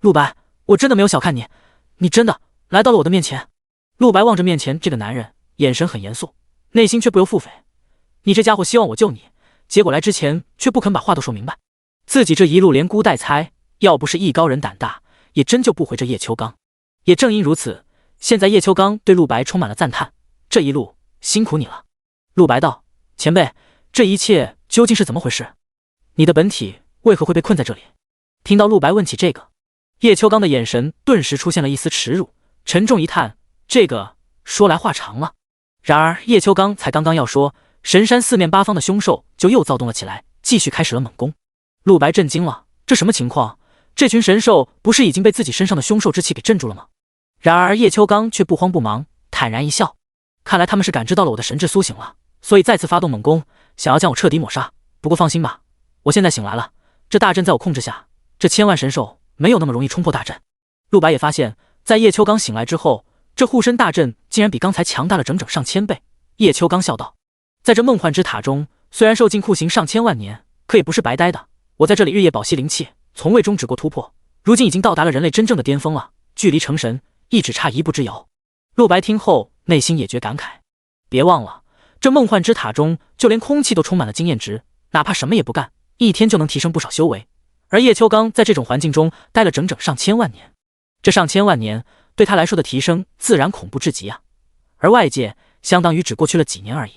陆白，我真的没有小看你，你真的来到了我的面前。陆白望着面前这个男人，眼神很严肃，内心却不由腹诽。你这家伙希望我救你，结果来之前却不肯把话都说明白，自己这一路连估带猜，要不是艺高人胆大，也真就不回这叶秋刚。也正因如此，现在叶秋刚对陆白充满了赞叹，这一路辛苦你了。陆白道：前辈，这一切究竟是怎么回事？你的本体为何会被困在这里？听到陆白问起这个，叶秋刚的眼神顿时出现了一丝耻辱，沉重一叹，这个说来话长了。然而叶秋刚才刚刚要说，神山四面八方的凶兽就又躁动了起来，继续开始了猛攻。陆白震惊了，这什么情况？这群神兽不是已经被自己身上的凶兽之气给镇住了吗？然而叶秋刚却不慌不忙，坦然一笑，看来他们是感知到了我的神智苏醒了，所以再次发动猛攻，想要将我彻底抹杀。不过放心吧，我现在醒来了，这大阵在我控制下，这千万神兽没有那么容易冲破大阵。陆白也发现，在叶秋刚醒来之后，这护身大阵竟然比刚才强大了整整上千倍。叶秋刚笑道：“在这梦幻之塔中，虽然受尽酷刑上千万年，可也不是白待的。我在这里日夜保息灵气，从未终止过突破，如今已经到达了人类真正的巅峰了，距离成神亦只差一步之遥。”陆白听后，内心也觉感慨。别忘了，这梦幻之塔中，就连空气都充满了经验值，哪怕什么也不干，一天就能提升不少修为。而叶秋刚在这种环境中待了整整上千万年，这上千万年对他来说的提升自然恐怖至极啊！而外界相当于只过去了几年而已。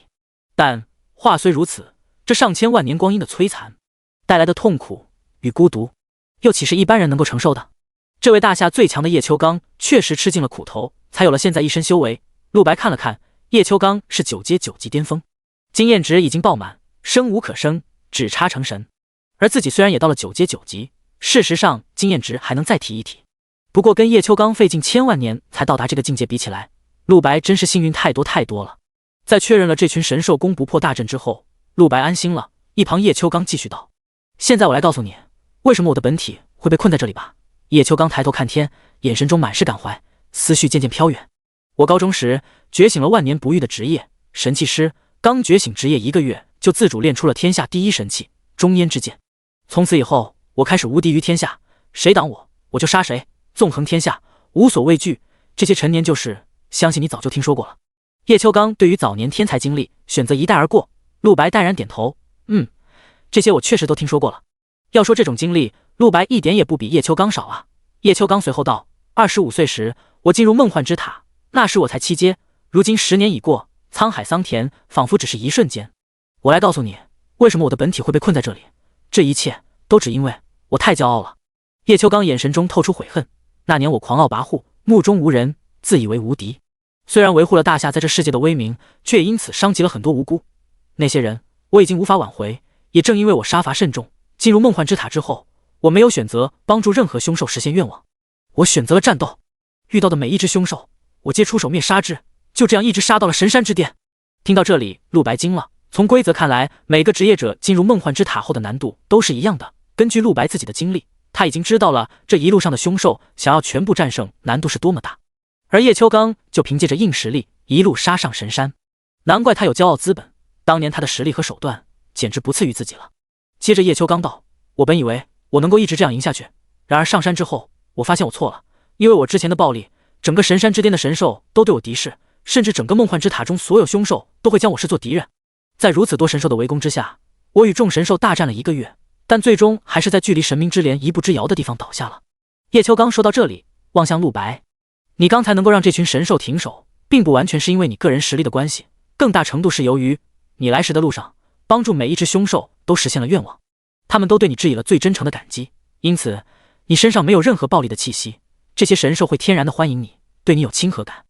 但话虽如此，这上千万年光阴的摧残带来的痛苦与孤独，又岂是一般人能够承受的？这位大夏最强的叶秋刚确实吃尽了苦头，才有了现在一身修为。陆白看了看，叶秋刚是9阶9级巅峰，经验值已经爆满，生无可生，只差成神。而自己虽然也到了9阶9级，事实上经验值还能再提一提。不过跟叶秋刚费尽千万年才到达这个境界比起来，陆白真是幸运太多太多了。在确认了这群神兽攻不破大阵之后，陆白安心了。一旁叶秋刚继续道：“现在我来告诉你，为什么我的本体会被困在这里吧。”叶秋刚抬头看天，眼神中满是感怀，思绪渐渐飘远。我高中时觉醒了万年不遇的职业神器师，刚觉醒职业1个月，就自主练出了天下第一神器中焉之剑。从此以后，我开始无敌于天下，谁挡我就杀谁，纵横天下，无所畏惧。这些陈年旧事，相信你早就听说过了。叶秋刚对于早年天才经历选择一带而过，陆白淡然点头，这些我确实都听说过了。要说这种经历，陆白一点也不比叶秋刚少啊。叶秋刚随后道：“25岁时，我进入梦幻之塔，那时我才7阶，如今10年已过，沧海桑田，仿佛只是一瞬间。我来告诉你，为什么我的本体会被困在这里，这一切都只因为我太骄傲了。”叶秋刚眼神中透出悔恨，那年我狂傲跋扈，目中无人，自以为无敌，虽然维护了大夏在这世界的威名，却也因此伤及了很多无辜。那些人我已经无法挽回，也正因为我杀伐慎重，进入梦幻之塔之后，我没有选择帮助任何凶兽实现愿望，我选择了战斗。遇到的每一只凶兽，我皆出手灭杀之，就这样一直杀到了神山之巅。听到这里，陆白惊了。从规则看来，每个职业者进入梦幻之塔后的难度都是一样的。根据陆白自己的经历，他已经知道了这一路上的凶兽想要全部战胜难度是多么大。而叶秋刚就凭借着硬实力一路杀上神山，难怪他有骄傲资本，当年他的实力和手段简直不次于自己了。接着叶秋刚道：“我本以为我能够一直这样赢下去，然而上山之后，我发现我错了。因为我之前的暴力，整个神山之巅的神兽都对我敌视，甚至整个梦幻之塔中所有凶兽都会将我视作敌人。在如此多神兽的围攻之下，我与众神兽大战了1个月，但最终还是在距离神明之镰一步之遥的地方倒下了。”叶秋刚说到这里，望向陆白：“你刚才能够让这群神兽停手，并不完全是因为你个人实力的关系，更大程度是由于你来时的路上，帮助每一只凶兽都实现了愿望，他们都对你致以了最真诚的感激，因此你身上没有任何暴力的气息，这些神兽会天然的欢迎你，对你有亲和感。”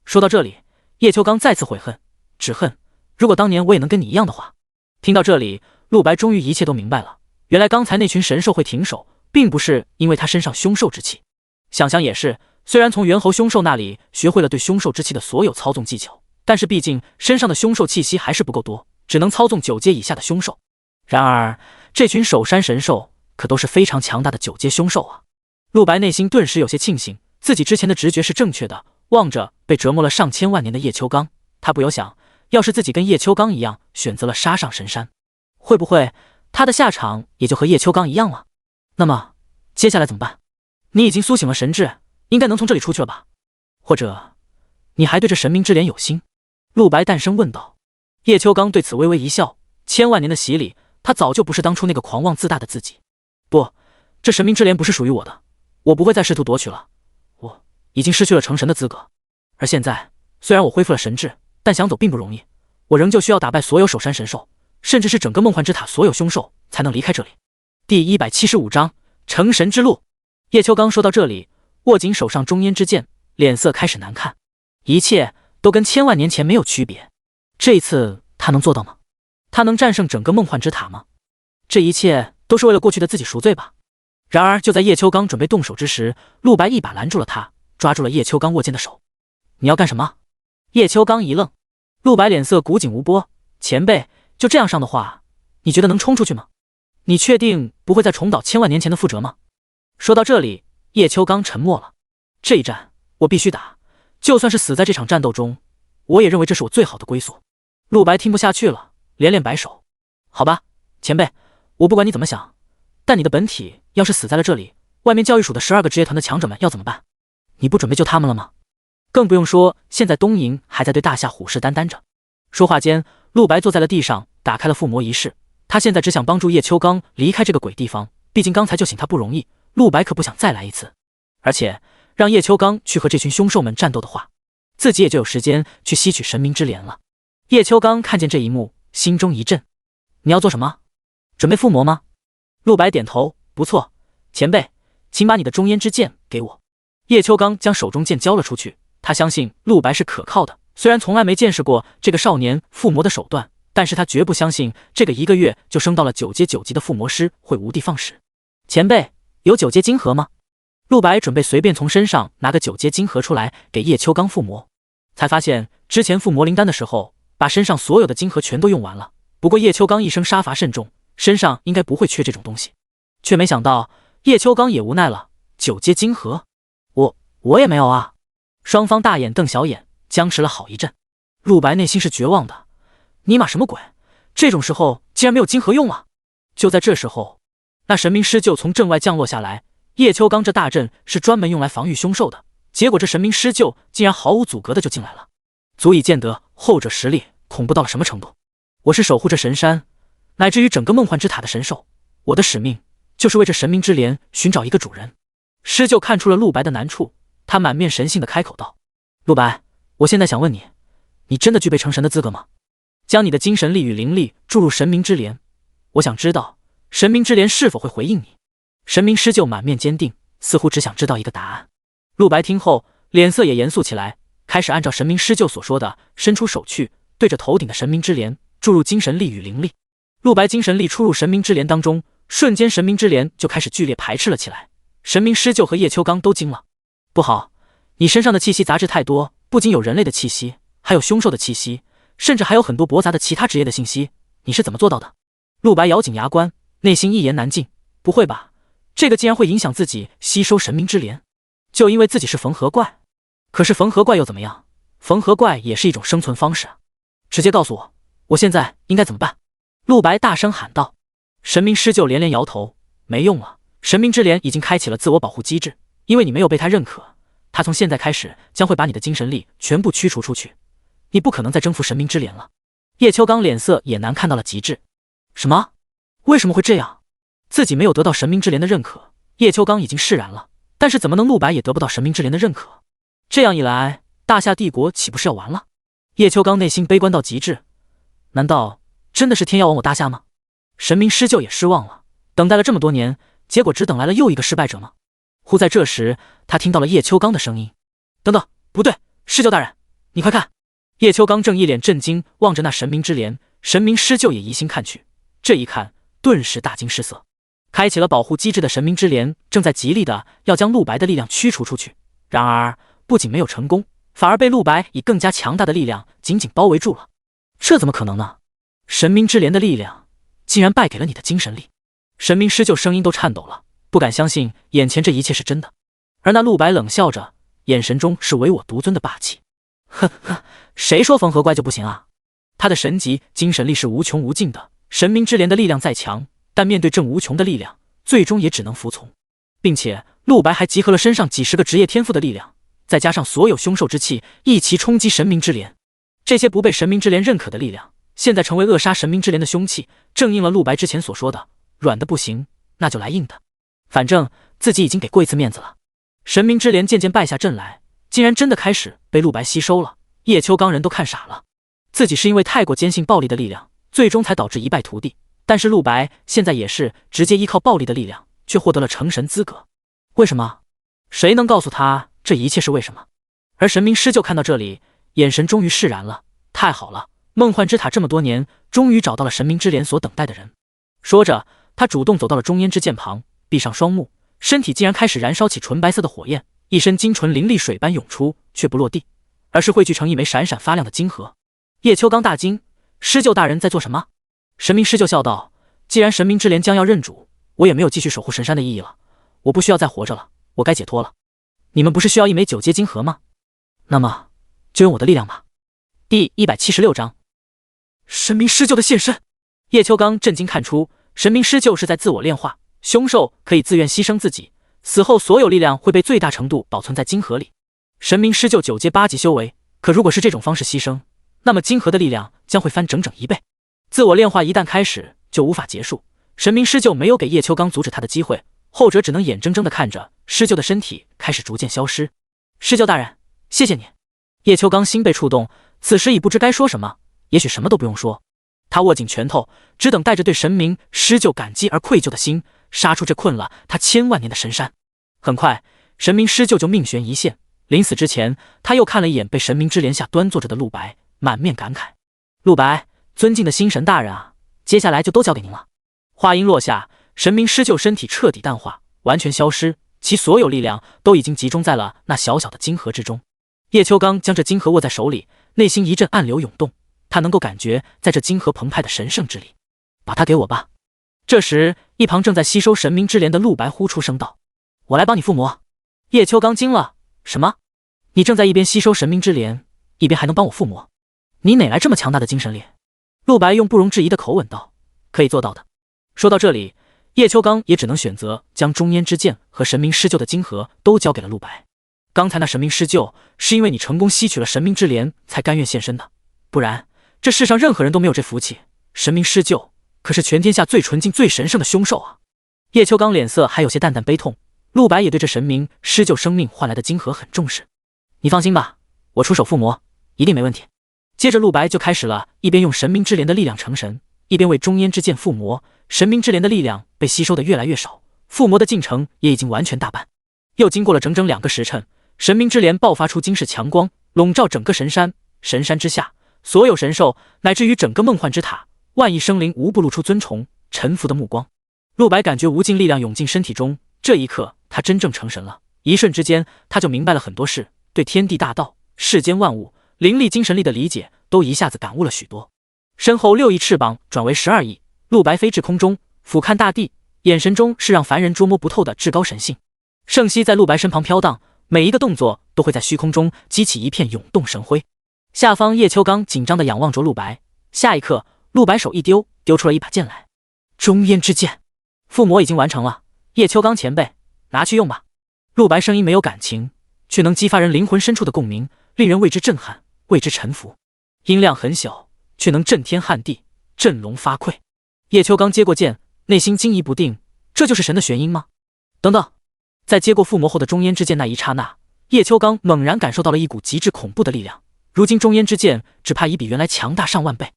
说到这里，叶秋刚再次悔恨，只恨如果当年我也能跟你一样的话。听到这里，陆白终于一切都明白了，原来刚才那群神兽会停手，并不是因为他身上凶兽之气。想想也是，虽然从猿猴凶兽那里学会了对凶兽之气的所有操纵技巧，但是毕竟身上的凶兽气息还是不够多，只能操纵9阶以下的凶兽。然而这群守山神兽可都是非常强大的9阶凶兽啊！陆白内心顿时有些庆幸，自己之前的直觉是正确的。望着被折磨了上千万年的叶秋刚，他不由想，要是自己跟叶秋刚一样选择了杀上神山，会不会他的下场也就和叶秋刚一样了？那么接下来怎么办？你已经苏醒了神智，应该能从这里出去了吧？或者你还对这神明之镰有心？陆白淡声问道。叶秋刚对此微微一笑，千万年的洗礼，他早就不是当初那个狂妄自大的自己。不，这神明之镰不是属于我的，我不会再试图夺取了，我已经失去了成神的资格。而现在虽然我恢复了神智，但想走并不容易，我仍旧需要打败所有守山神兽，甚至是整个梦幻之塔所有凶兽，才能离开这里。第175章成神之路。叶秋刚说到这里，握紧手上中焉之剑，脸色开始难看，一切都跟千万年前没有区别。这一次他能做到吗？他能战胜整个梦幻之塔吗？这一切都是为了过去的自己赎罪吧。然而就在叶秋刚准备动手之时，陆白一把拦住了他，抓住了叶秋刚握剑的手。你要干什么？叶秋刚一愣，陆白脸色古井无波。前辈，就这样上的话，你觉得能冲出去吗？你确定不会再重蹈千万年前的覆辙吗？说到这里，叶秋刚沉默了。这一战我必须打，就算是死在这场战斗中，我也认为这是我最好的归宿。陆白听不下去了，连连摆手。好吧，前辈，我不管你怎么想，但你的本体要是死在了这里，外面教育署的12个职业团的强者们要怎么办？你不准备救他们了吗？更不用说现在东瀛还在对大夏虎视眈眈着。说话间，陆白坐在了地上，打开了附魔仪式。他现在只想帮助叶秋刚离开这个鬼地方，毕竟刚才救醒他不容易，陆白可不想再来一次。而且让叶秋刚去和这群凶兽们战斗的话，自己也就有时间去吸取神明之莲了。叶秋刚看见这一幕，心中一震。你要做什么？准备附魔吗？陆白点头，不错，前辈，请把你的中烟之剑给我。叶秋刚将手中剑交了出去，他相信陆白是可靠的，虽然从来没见识过这个少年附魔的手段，但是他绝不相信这个1个月就升到了9阶9级的附魔师会无的放矢。前辈，有9阶金盒吗？陆白准备随便从身上拿个9阶金盒出来给叶秋刚附魔，才发现之前附魔灵丹的时候，把身上所有的金盒全都用完了。不过叶秋刚一生杀伐慎重，身上应该不会缺这种东西，却没想到叶秋刚也无奈了。9阶金盒，我也没有啊！双方大眼瞪小眼，僵持了好一阵。陆白内心是绝望的，尼玛什么鬼？这种时候竟然没有金盒用了！就在这时候，那神明狮鹫从阵外降落下来。叶秋刚这大阵是专门用来防御凶兽的，结果这神明狮鹫竟然毫无阻隔的就进来了，足以见得后者实力恐怖到了什么程度。我是守护着神山，乃至于整个梦幻之塔的神兽，我的使命就是为这神明之莲寻找一个主人。狮鹫看出了陆白的难处，他满面神性的开口道：陆白，我现在想问你，你真的具备成神的资格吗？将你的精神力与灵力注入神明之莲，我想知道神明之莲是否会回应你。神明狮鹫满面坚定，似乎只想知道一个答案。陆白听后脸色也严肃起来，开始按照神明狮鹫所说的伸出手去，对着头顶的神明之莲注入精神力与灵力。陆白精神力出入神明之莲当中，瞬间神明之莲就开始剧烈排斥了起来。神明狮鹫和叶秋刚都惊了。不好，你身上的气息杂质太多，不仅有人类的气息，还有凶兽的气息，甚至还有很多驳杂的其他职业的信息，你是怎么做到的？陆白咬紧牙关，内心一言难尽。不会吧，这个竟然会影响自己吸收神明之莲？就因为自己是缝合怪？可是缝合怪又怎么样？缝合怪也是一种生存方式啊！直接告诉我，我现在应该怎么办？陆白大声喊道。神明狮鹫连连摇头，没用了，神明之莲已经开启了自我保护机制，因为你没有被他认可，他从现在开始将会把你的精神力全部驱除出去，你不可能再征服神明之莲了。叶秋刚脸色也难看到了极致。什么？为什么会这样？自己没有得到神明之莲的认可，叶秋刚已经释然了，但是怎么能陆白也得不到神明之莲的认可？这样一来，大夏帝国岂不是要完了？叶秋刚内心悲观到极致，难道真的是天要亡我大夏吗？神明狮鹫也失望了，等待了这么多年，结果只等来了又一个失败者吗？忽在这时，他听到了叶秋刚的声音。等等，不对，狮鹫大人，你快看！叶秋刚正一脸震惊望着那神明之莲，神明狮鹫也疑心看去，这一看顿时大惊失色。开启了保护机制的神明之莲正在极力的要将陆白的力量驱除出去，然而不仅没有成功，反而被陆白以更加强大的力量紧紧包围住了。这怎么可能呢？神明之莲的力量竟然败给了你的精神力！神明狮鹫声音都颤抖了，不敢相信眼前这一切是真的。而那陆白冷笑着，眼神中是唯我独尊的霸气。呵呵，谁说缝合怪就不行啊？他的神级精神力是无穷无尽的，神明之莲的力量再强，但面对这无穷的力量，最终也只能服从。并且陆白还集合了身上几十个职业天赋的力量，再加上所有凶兽之气，一齐冲击神明之莲。这些不被神明之莲认可的力量，现在成为扼杀神明之莲的凶器，正应了陆白之前所说的，软的不行，那就来硬的。反正自己已经给过一次面子了。神明之莲渐渐败下阵来，竟然真的开始被陆白吸收了。叶秋刚人都看傻了，自己是因为太过坚信暴力的力量，最终才导致一败涂地。但是陆白现在也是直接依靠暴力的力量，却获得了成神资格。为什么？谁能告诉他这一切是为什么？而神明狮鹫看到这里，眼神终于释然了。太好了，梦幻之塔这么多年，终于找到了神明之莲所等待的人。说着，他主动走到了中烟之剑旁，闭上双目，身体竟然开始燃烧起纯白色的火焰，一身精纯灵力水般涌出，却不落地，而是汇聚成一枚闪闪发亮的金核。叶秋刚大惊：“狮鹫大人在做什么？”神明狮鹫笑道：“既然神明之莲将要认主，我也没有继续守护神山的意义了，我不需要再活着了，我该解脱了。你们不是需要一枚9阶金核吗？那么就用我的力量吧。”第176章，神明狮鹫的现身。叶秋刚震惊看出，神明狮鹫是在自我炼化，凶兽可以自愿牺牲自己，死后所有力量会被最大程度保存在金核里。神明狮鹫9阶8级修为，可如果是这种方式牺牲，那么金核的力量将会翻整整1倍。自我炼化一旦开始，就无法结束。神明狮鹫没有给叶秋刚阻止他的机会，后者只能眼睁睁地看着狮鹫的身体开始逐渐消失。狮鹫大人，谢谢你。叶秋刚心被触动，此时已不知该说什么，也许什么都不用说。他握紧拳头，只等带着对神明狮鹫感激而愧疚的心，杀出这困了他千万年的神山。很快，神明狮鹫就命悬一线。临死之前，他又看了一眼被神明之帘下端坐着的陆白，满面感慨：“陆白，尊敬的星神大人啊，接下来就都交给您了。”话音落下，神明狮鹫身体彻底淡化，完全消失，其所有力量都已经集中在了那小小的金核之中。叶秋刚将这金核握在手里，内心一阵暗流涌动，他能够感觉在这金核澎湃的神圣之力。把它给我吧。这时，一旁正在吸收神明之莲的陆白呼出声道：“我来帮你附魔。”叶秋刚惊了：“什么？你正在一边吸收神明之莲，一边还能帮我附魔？你哪来这么强大的精神力？”陆白用不容置疑的口吻道：“可以做到的。”说到这里，叶秋刚也只能选择将中烟之剑和神明狮鹫的金核都交给了陆白。刚才那神明狮鹫是因为你成功吸取了神明之莲才甘愿现身的，不然这世上任何人都没有这福气。神明狮鹫可是全天下最纯净最神圣的凶兽啊！叶秋刚脸色还有些淡淡悲痛，陆白也对这神明狮鹫生命换来的金核很重视。你放心吧，我出手附魔一定没问题。接着陆白就开始了一边用神明之莲的力量成神，一边为中烟之剑附魔。神明之莲的力量被吸收的越来越少，附魔的进程也已经完全大半。又经过了整整2个时辰，神明之莲爆发出惊世强光，笼罩整个神山。神山之下，所有神兽乃至于整个梦幻之塔，万亿生灵无不露出尊崇臣服的目光。陆白感觉无尽力量涌进身体中，这一刻他真正成神了。一瞬之间，他就明白了很多事，对天地大道、世间万物、灵力、精神力的理解都一下子感悟了许多。身后6亿翅膀转为12亿，陆白飞至空中，俯瞰大地，眼神中是让凡人捉摸不透的至高神性。圣息在陆白身旁飘荡，每一个动作都会在虚空中激起一片涌动神辉。下方叶秋刚紧张地仰望着陆白，下一刻，陆白手一丢，丢出了一把剑来。中烟之剑，附魔已经完成了，叶秋刚前辈，拿去用吧。陆白声音没有感情，却能激发人灵魂深处的共鸣，令人为之震撼，为之臣服。音量很小，却能震天撼地，振聋发聩。叶秋刚接过剑，内心惊疑不定，这就是神的玄音吗？等等，在接过附魔后的中烟之剑那一刹那，叶秋刚猛然感受到了一股极致恐怖的力量。如今中烟之剑只怕已比原来强大上万倍，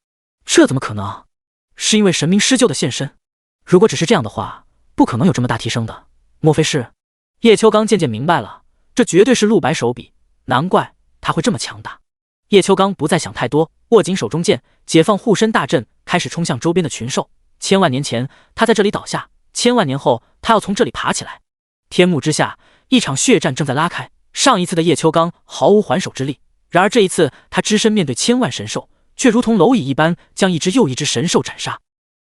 这怎么可能？是因为神明狮鹫的现身？如果只是这样的话，不可能有这么大提升的。莫非是？叶秋刚渐渐明白了，这绝对是陆白手笔，难怪他会这么强大。叶秋刚不再想太多，握紧手中剑，解放护身大阵，开始冲向周边的群兽。千万年前他在这里倒下，千万年后他要从这里爬起来。天幕之下，一场血战正在拉开。上一次的叶秋刚毫无还手之力，然而这一次他只身面对千万神兽，却如同蝼蚁一般将一只又一只神兽斩杀。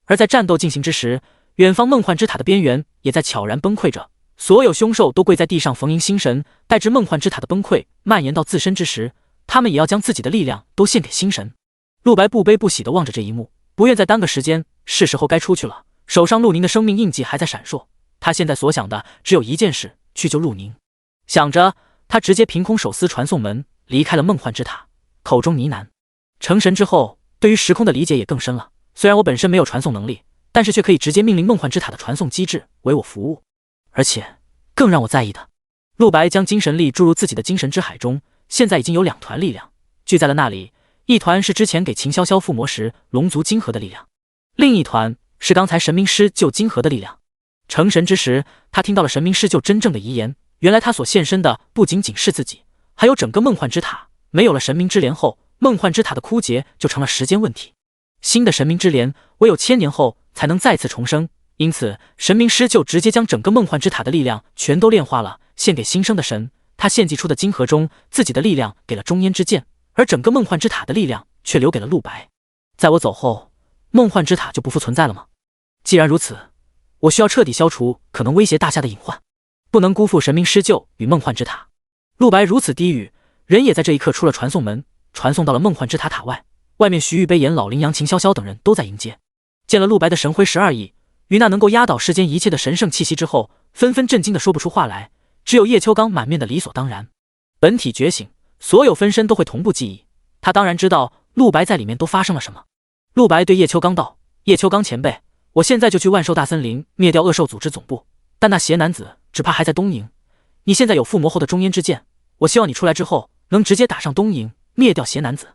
而在战斗进行之时，远方梦幻之塔的边缘也在悄然崩溃着，所有凶兽都跪在地上逢迎星神。待至梦幻之塔的崩溃蔓延到自身之时，他们也要将自己的力量都献给星神。陆白不悲不喜地望着这一幕，不愿再耽搁时间，是时候该出去了。手上陆宁的生命印记还在闪烁，他现在所想的只有一件事，去救陆宁。想着，他直接凭空手撕传送门，离开了梦幻之塔，口中呢喃：成神之后，对于时空的理解也更深了。虽然我本身没有传送能力，但是却可以直接命令梦幻之塔的传送机制为我服务。而且更让我在意的，陆白将精神力注入自己的精神之海中，现在已经有2团力量聚在了那里。一团是之前给秦潇潇附魔时龙族金核的力量，另一团是刚才神明狮鹫金核的力量。成神之时，他听到了神明狮鹫真正的遗言，原来他所现身的不仅仅是自己，还有整个梦幻之塔。没有了神明之莲后，梦幻之塔的枯竭就成了时间问题。新的神明之莲唯有1000年后才能再次重生，因此神明师就直接将整个梦幻之塔的力量全都炼化了，献给新生的神。他献祭出的金盒中，自己的力量给了中烟之剑，而整个梦幻之塔的力量却留给了陆白。在我走后，梦幻之塔就不复存在了吗？既然如此，我需要彻底消除可能威胁大夏的隐患，不能辜负神明施救与梦幻之塔。陆白如此低语，人也在这一刻出了传送门，传送到了梦幻之塔塔外。外面徐玉杯、严老羚羊、秦潇潇等人都在迎接。见了陆白的神辉12翼与那能够压倒世间一切的神圣气息之后，纷纷震惊的说不出话来。只有叶秋刚满面的理所当然。本体觉醒，所有分身都会同步记忆，他当然知道陆白在里面都发生了什么。陆白对叶秋刚道：叶秋刚前辈，我现在就去万兽大森林灭掉恶兽组织总部，但那邪男子只怕还在东瀛。你现在有附魔后的中烟之剑，我希望你出来之后能直接打上东瀛，灭掉邪男子。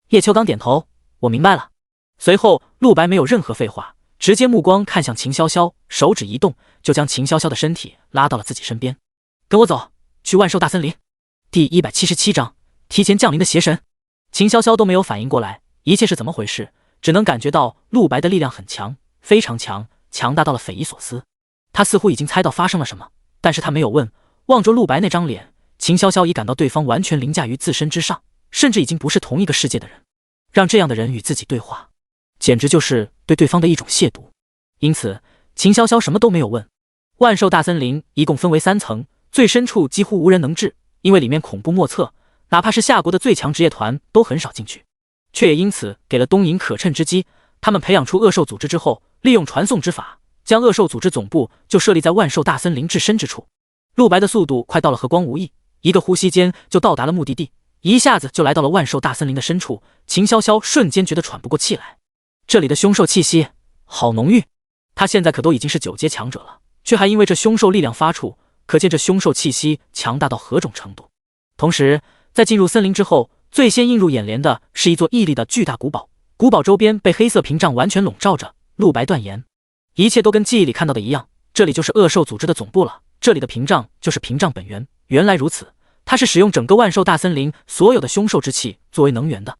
叶秋刚点头，我明白了。随后陆白没有任何废话，直接目光看向秦潇潇，手指一动，就将秦潇潇的身体拉到了自己身边。跟我走，去万兽大森林。第177章提前降临的邪神。秦潇潇都没有反应过来一切是怎么回事，只能感觉到陆白的力量很强，非常强，强大到了匪夷所思。他似乎已经猜到发生了什么，但是他没有问。望着陆白那张脸，秦潇潇已感到对方完全凌驾于自身之上，甚至已经不是同一个世界的人。让这样的人与自己对话，简直就是对对方的一种亵渎。因此秦潇潇什么都没有问。万兽大森林一共分为3层，最深处几乎无人能至，因为里面恐怖莫测，哪怕是夏国的最强职业团都很少进去，却也因此给了东瀛可乘之机。他们培养出恶兽组织之后，利用传送之法，将恶兽组织总部就设立在万兽大森林至深之处。陆白的速度快到了和光无异，一个呼吸间就到达了目的地，一下子就来到了万兽大森林的深处。秦潇潇瞬间觉得喘不过气来，这里的凶兽气息好浓郁，他现在可都已经是9阶强者了，却还因为这凶兽力量发怵，可见这凶兽气息强大到何种程度。同时在进入森林之后，最先映入眼帘的是一座屹立的巨大古堡，古堡周边被黑色屏障完全笼罩着。陆白断言，一切都跟记忆里看到的一样，这里就是恶兽组织的总部了，这里的屏障就是屏障本源。原来如此，它是使用整个万兽大森林所有的凶兽之气作为能源的。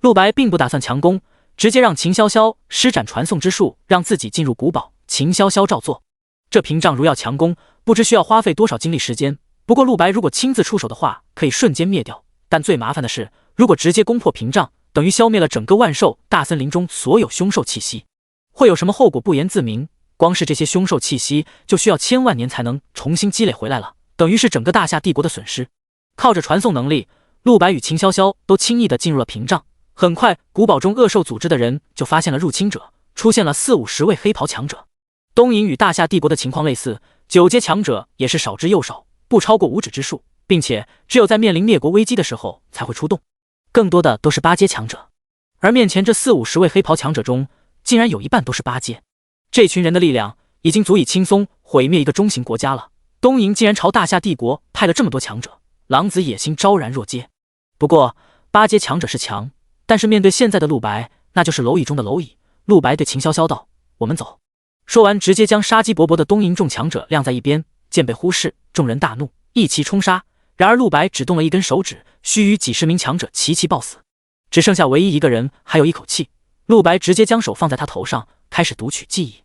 陆白并不打算强攻，直接让秦潇潇施展传送之术，让自己进入古堡。秦潇潇照做。这屏障如要强攻，不知需要花费多少精力时间。不过陆白如果亲自出手的话，可以瞬间灭掉。但最麻烦的是，如果直接攻破屏障，等于消灭了整个万兽大森林中所有凶兽气息，会有什么后果不言自明。光是这些凶兽气息就需要千万年才能重新积累回来了，等于是整个大夏帝国的损失。靠着传送能力，陆白与秦潇潇都轻易地进入了屏障。很快古堡中恶兽组织的人就发现了入侵者，出现了40-50位黑袍强者。东瀛与大夏帝国的情况类似，9阶强者也是少之又少，不超过5指之数，并且只有在面临灭国危机的时候才会出动，更多的都是8阶强者。而面前这40-50位黑袍强者中，竟然有一半都是8阶。这群人的力量已经足以轻松毁灭一个中型国家了。东瀛竟然朝大夏帝国派了这么多强者，狼子野心昭然若揭。不过8阶强者是强，但是面对现在的陆白，那就是蝼蚁中的蝼蚁。陆白对秦潇潇道：我们走。说完直接将杀机勃勃的东瀛众强者晾在一边，见被忽视，众人大怒，一齐冲杀。然而陆白只动了一根手指，须臾几10名强者齐齐暴死，只剩下唯一一个人还有一口气。陆白直接将手放在他头上，开始读取记忆。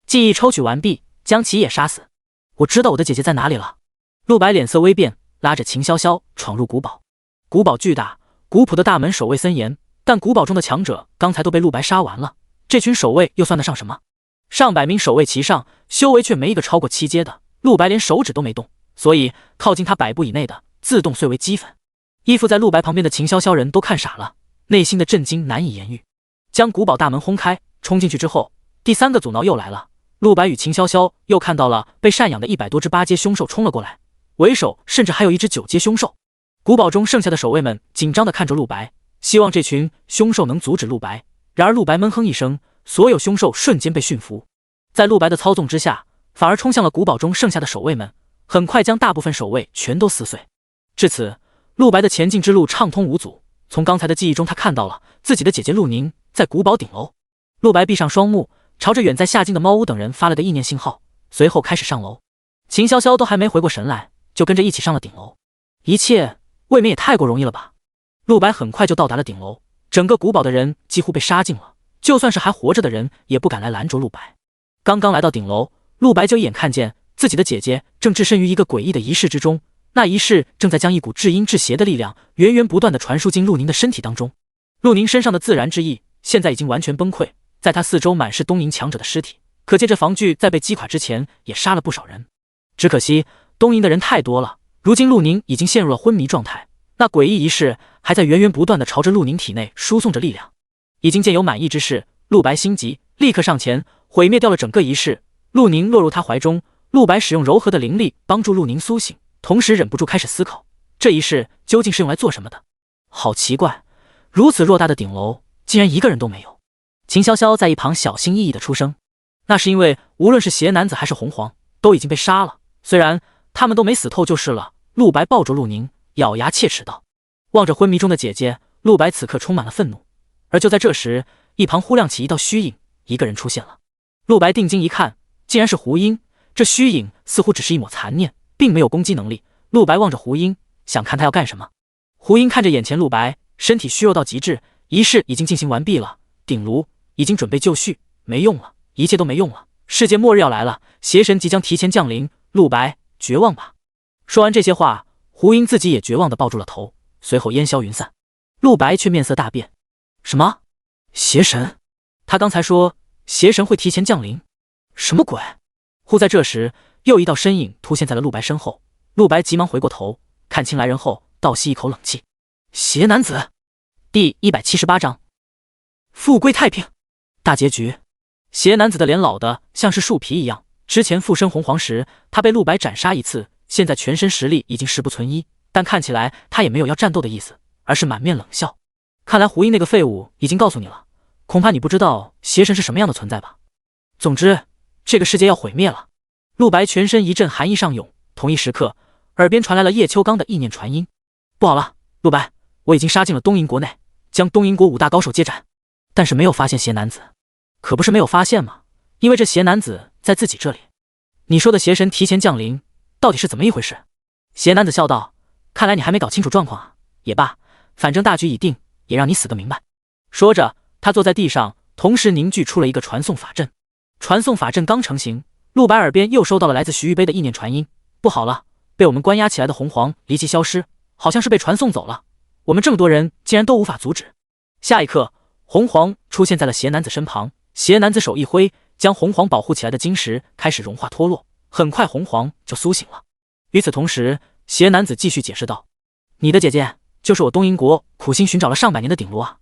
记忆抽取完毕，将其也杀死。我知道我的姐姐在哪里了。陆白脸色微变，拉着秦潇潇闯入古堡。古堡巨大，古朴的大门守卫森严，但古堡中的强者刚才都被陆白杀完了，这群守卫又算得上什么？上百名守卫齐上，修为却没一个超过7阶的。陆白连手指都没动，所以靠近他100步以内的自动碎为齑粉。依附在陆白旁边的秦潇潇人都看傻了，内心的震惊难以言喻。将古堡大门轰开，冲进去之后，第3个阻挠又来了。陆白与秦潇潇又看到了被赡养的100多只8阶凶兽冲了过来，为首甚至还有一只9阶凶兽。古堡中剩下的守卫们紧张地看着陆白，希望这群凶兽能阻止陆白。然而陆白闷哼一声，所有凶兽瞬间被驯服。在陆白的操纵之下，反而冲向了古堡中剩下的守卫们，很快将大部分守卫全都撕碎。至此，陆白的前进之路畅通无阻。从刚才的记忆中，他看到了自己的姐姐陆宁在古堡顶楼。陆白闭上双目，朝着远在下境的猫屋等人发了个意念信号，随后开始上楼。秦潇潇都还没回过神来，就跟着一起上了顶楼。一切未免也太过容易了吧。陆白很快就到达了顶楼，整个古堡的人几乎被杀尽了，就算是还活着的人也不敢来拦住陆白。刚刚来到顶楼，陆白就一眼看见自己的姐姐正置身于一个诡异的仪式之中，那仪式正在将一股至阴至邪的力量源源不断地传输进陆宁的身体当中。陆宁身上的自然之意现在已经完全崩溃，在他四周满是东瀛强者的尸体，可见这防具在被击垮之前也杀了不少人。只可惜东瀛的人太多了，如今陆宁已经陷入了昏迷状态，那诡异仪式还在源源不断地朝着陆宁体内输送着力量。已经见有满意之势，陆白心急，立刻上前毁灭掉了整个仪式。陆宁落入他怀中，陆白使用柔和的灵力帮助陆宁苏醒，同时忍不住开始思考，这仪式究竟是用来做什么的？好奇怪，如此偌大的顶楼竟然一个人都没有。秦潇潇在一旁小心翼翼地出声，那是因为无论是邪男子还是红黄都已经被杀了，虽然他们都没死透就是了。陆白抱住陆宁，咬牙切齿道。望着昏迷中的姐姐，陆白此刻充满了愤怒。而就在这时，一旁忽亮起一道虚影，一个人出现了。陆白定睛一看，竟然是胡英。这虚影似乎只是一抹残念，并没有攻击能力。陆白望着胡英，想看他要干什么。胡英看着眼前陆白，身体虚弱到极致，仪式已经进行完毕了，鼎炉已经准备就绪，没用了，一切都没用了，世界末日要来了，邪神即将提前降临，陆白绝望吧。说完这些话，胡英自己也绝望地抱住了头，随后烟消云散。陆白却面色大变，什么？邪神？他刚才说邪神会提前降临，什么鬼？忽在这时，又一道身影出现在了陆白身后。陆白急忙回过头，看清来人后，倒吸一口冷气。邪男子，第178章，复归太平。大结局。邪男子的脸老的像是树皮一样，之前附身红黄时，他被陆白斩杀一次，现在全身实力已经十不存一，但看起来他也没有要战斗的意思，而是满面冷笑。看来胡英那个废物已经告诉你了，恐怕你不知道邪神是什么样的存在吧。总之，这个世界要毁灭了。陆白全身一阵寒意上涌，同一时刻，耳边传来了叶秋刚的意念传音。不好了，陆白，我已经杀进了东瀛国内，将东瀛国5大高手接斩，但是没有发现邪男子。可不是没有发现吗？因为这邪男子在自己这里。你说的邪神提前降临，到底是怎么一回事？邪男子笑道，看来你还没搞清楚状况啊。也罢，反正大局已定，也让你死个明白。说着，他坐在地上，同时凝聚出了一个传送法阵。传送法阵刚成型，陆白耳边又收到了来自徐玉杯的意念传音。不好了，被我们关押起来的红黄离奇消失，好像是被传送走了，我们这么多人竟然都无法阻止。下一刻，红黄出现在了邪男子身旁，邪男子手一挥，将红黄保护起来的晶石开始融化脱落，很快红黄就苏醒了。与此同时，邪男子继续解释道，你的姐姐就是我东瀛国苦心寻找了上百年的鼎炉啊，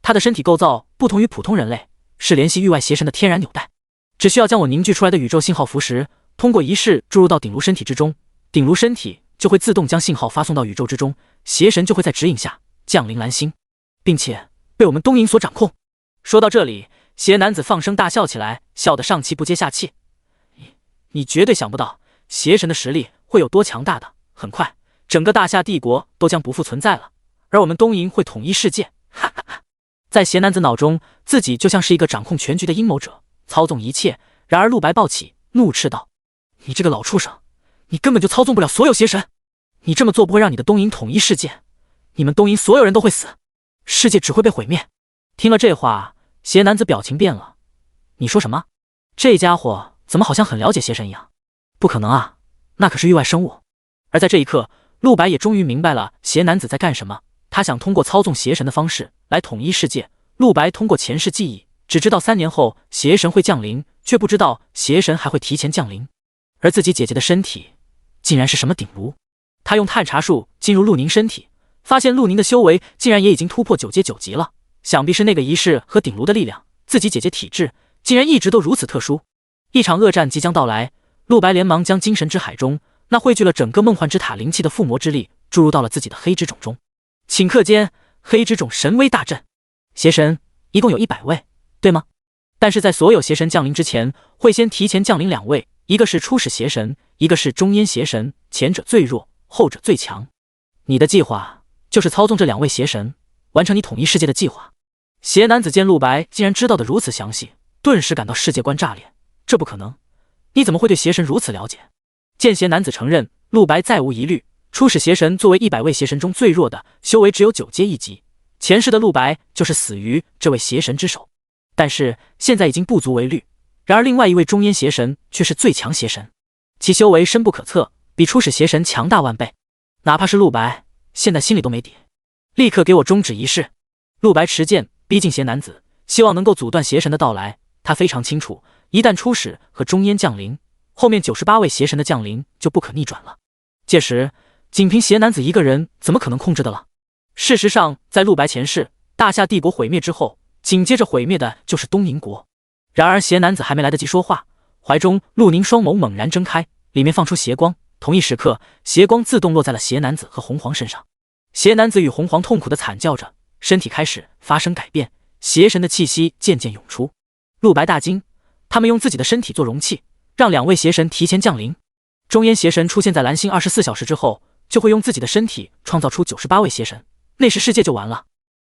她的身体构造不同于普通人类，是联系域外邪神的天然纽带，只需要将我凝聚出来的宇宙信号符石通过仪式注入到鼎炉身体之中，鼎炉身体就会自动将信号发送到宇宙之中，邪神就会在指引下降临蓝星，并且被我们东瀛所掌控。说到这里，邪男子放声大笑起来，笑得上气不接下气。你绝对想不到邪神的实力会有多强大的，很快整个大夏帝国都将不复存在了，而我们东瀛会统一世界。哈哈哈！在邪男子脑中，自己就像是一个掌控全局的阴谋者，操纵一切。然而陆白暴起，怒斥道，你这个老畜生，你根本就操纵不了所有邪神，你这么做不会让你的东瀛统一世界，你们东瀛所有人都会死，世界只会被毁灭。听了这话，邪男子表情变了，你说什么？这家伙怎么好像很了解邪神一样？不可能啊，那可是域外生物。而在这一刻，陆白也终于明白了邪男子在干什么，他想通过操纵邪神的方式来统一世界。陆白通过前世记忆，只知道3年后邪神会降临，却不知道邪神还会提前降临。而自己姐姐的身体竟然是什么鼎炉。他用探查术进入陆宁身体，发现陆宁的修为竟然也已经突破9阶9级了，想必是那个仪式和鼎炉的力量，自己姐姐体质竟然一直都如此特殊。一场恶战即将到来，陆白连忙将精神之海中那汇聚了整个梦幻之塔灵气的附魔之力注入到了自己的黑之种中。顷刻间，黑之种神威大振。邪神一共有100位，对吗？但是在所有邪神降临之前，会先提前降临2位，一个是初始邪神，一个是中烟邪神，前者最弱，后者最强。你的计划就是操纵这2位邪神，完成你统一世界的计划。邪男子见陆白竟然知道的如此详细，顿时感到世界观炸裂。这不可能，你怎么会对邪神如此了解？见邪男子承认，陆白再无疑虑。初始邪神作为100位邪神中最弱的，修为只有9阶1级，前世的陆白就是死于这位邪神之手。但是现在已经不足为虑，然而另外一位中烟邪神却是最强邪神，其修为深不可测，比初始邪神强大万倍。哪怕是陆白，现在心里都没底。立刻给我终止仪式！陆白持剑逼近邪男子，希望能够阻断邪神的到来。他非常清楚，一旦初始和中烟降临，后面98位邪神的降临就不可逆转了。届时，仅凭邪男子一个人，怎么可能控制得了？事实上，在陆白前世，大夏帝国毁灭之后，紧接着毁灭的就是东瀛国。然而邪男子还没来得及说话，怀中陆宁双眸猛然睁开，里面放出邪光。同一时刻，邪光自动落在了邪男子和红黄身上。邪男子与红黄痛苦地惨叫着，身体开始发生改变，邪神的气息渐渐涌出。陆白大惊，他们用自己的身体做容器，让2位邪神提前降临。中烟邪神出现在蓝星24小时之后，就会用自己的身体创造出98位邪神，那时世界就完了。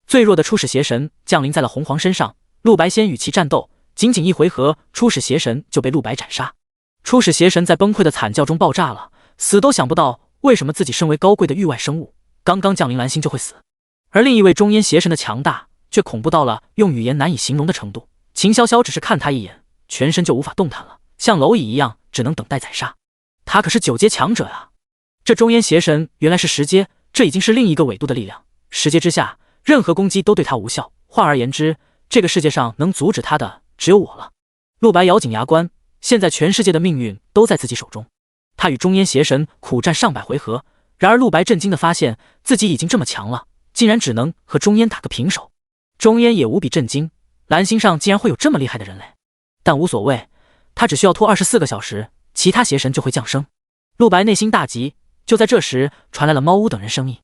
最弱的初始邪神降临在了红黄身上，陆白先与其战斗，仅仅1回合，初始邪神就被陆白斩杀。初始邪神在崩溃的惨叫中爆炸了，死都想不到为什么自己身为高贵的域外生物，刚刚降临蓝星就会死。而另一位中烟邪神的强大却恐怖到了用语言难以形容的程度。秦潇潇只是看他一眼，全身就无法动弹了，像蝼蚁一样，只能等待宰杀。他可是9阶强者啊！这中烟邪神原来是10阶，这已经是另一个纬度的力量。10阶之下，任何攻击都对他无效。换而言之，这个世界上能阻止他的只有我了。陆白咬紧牙关，现在全世界的命运都在自己手中。他与中烟邪神苦战上百回合，然而陆白震惊地发现自己已经这么强了，竟然只能和中烟打个平手。中烟也无比震惊，蓝星上竟然会有这么厉害的人类，但无所谓，他只需要拖24个小时，其他邪神就会降生。陆白内心大急，就在这时传来了猫屋等人声音，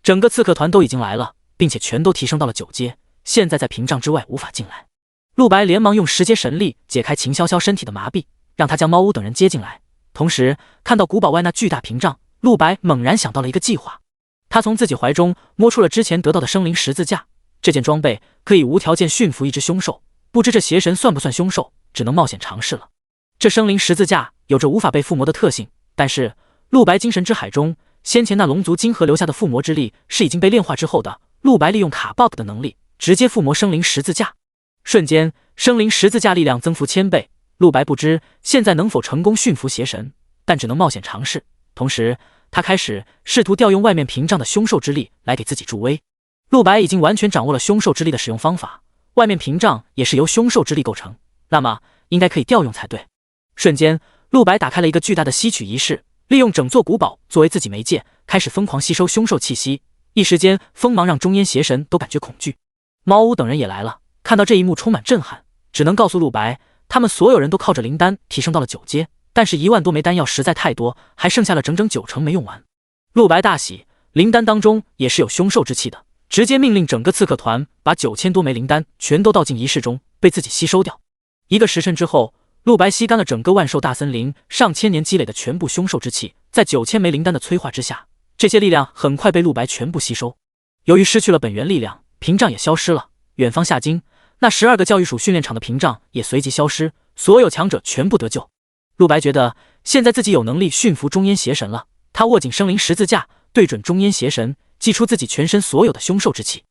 整个刺客团都已经来了，并且全都提升到了9阶，现在在屏障之外无法进来。陆白连忙用10阶神力解开秦潇潇身体的麻痹，让他将猫屋等人接进来。同时看到古堡外那巨大屏障，陆白猛然想到了一个计划。他从自己怀中摸出了之前得到的生灵十字架，这件装备可以无条件驯服一只凶兽，不知这邪神算不算凶兽，只能冒险尝试了。这生灵十字架有着无法被附魔的特性，但是陆白精神之海中先前那龙族金河留下的附魔之力是已经被炼化之后的。陆白利用卡 bug 的能力，直接附魔生灵十字架，瞬间生灵十字架力量增幅1000倍。陆白不知现在能否成功驯服邪神，但只能冒险尝试。同时他开始试图调用外面屏障的凶兽之力来给自己助威。陆白已经完全掌握了凶兽之力的使用方法，外面屏障也是由凶兽之力构成，那么应该可以调用才对。瞬间陆白打开了一个巨大的吸取仪式，利用整座古堡作为自己媒介，开始疯狂吸收凶兽气息。一时间锋芒让中烟邪神都感觉恐惧。猫屋等人也来了，看到这一幕充满震撼，只能告诉陆白，他们所有人都靠着灵丹提升到了9阶，但是1万多枚丹药实在太多，还剩下了整整9成没用完。陆白大喜，灵丹当中也是有凶兽之气的，直接命令整个刺客团把9000多枚灵丹全都倒进仪式中，被自己吸收掉。1个时辰之后，陆白吸干了整个万兽大森林上千年积累的全部凶兽之气，在9000枚灵丹的催化之下，这些力量很快被陆白全部吸收。由于失去了本源力量，屏障也消失了。远方下京，那12个教育署训练场的屏障也随即消失，所有强者全部得救。陆白觉得现在自己有能力驯服中烟邪神了，他握紧生灵十字架，对准中烟邪神，祭出自己全身所有的凶兽之气。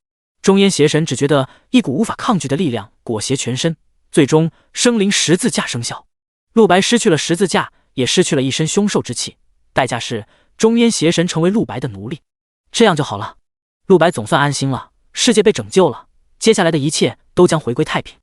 中烟邪神只觉得一股无法抗拒的力量裹挟全身，最终生灵十字架生效。陆白失去了十字架，也失去了一身凶兽之气，代价是中烟邪神成为陆白的奴隶。这样就好了，陆白总算安心了，世界被拯救了，接下来的一切都将回归太平。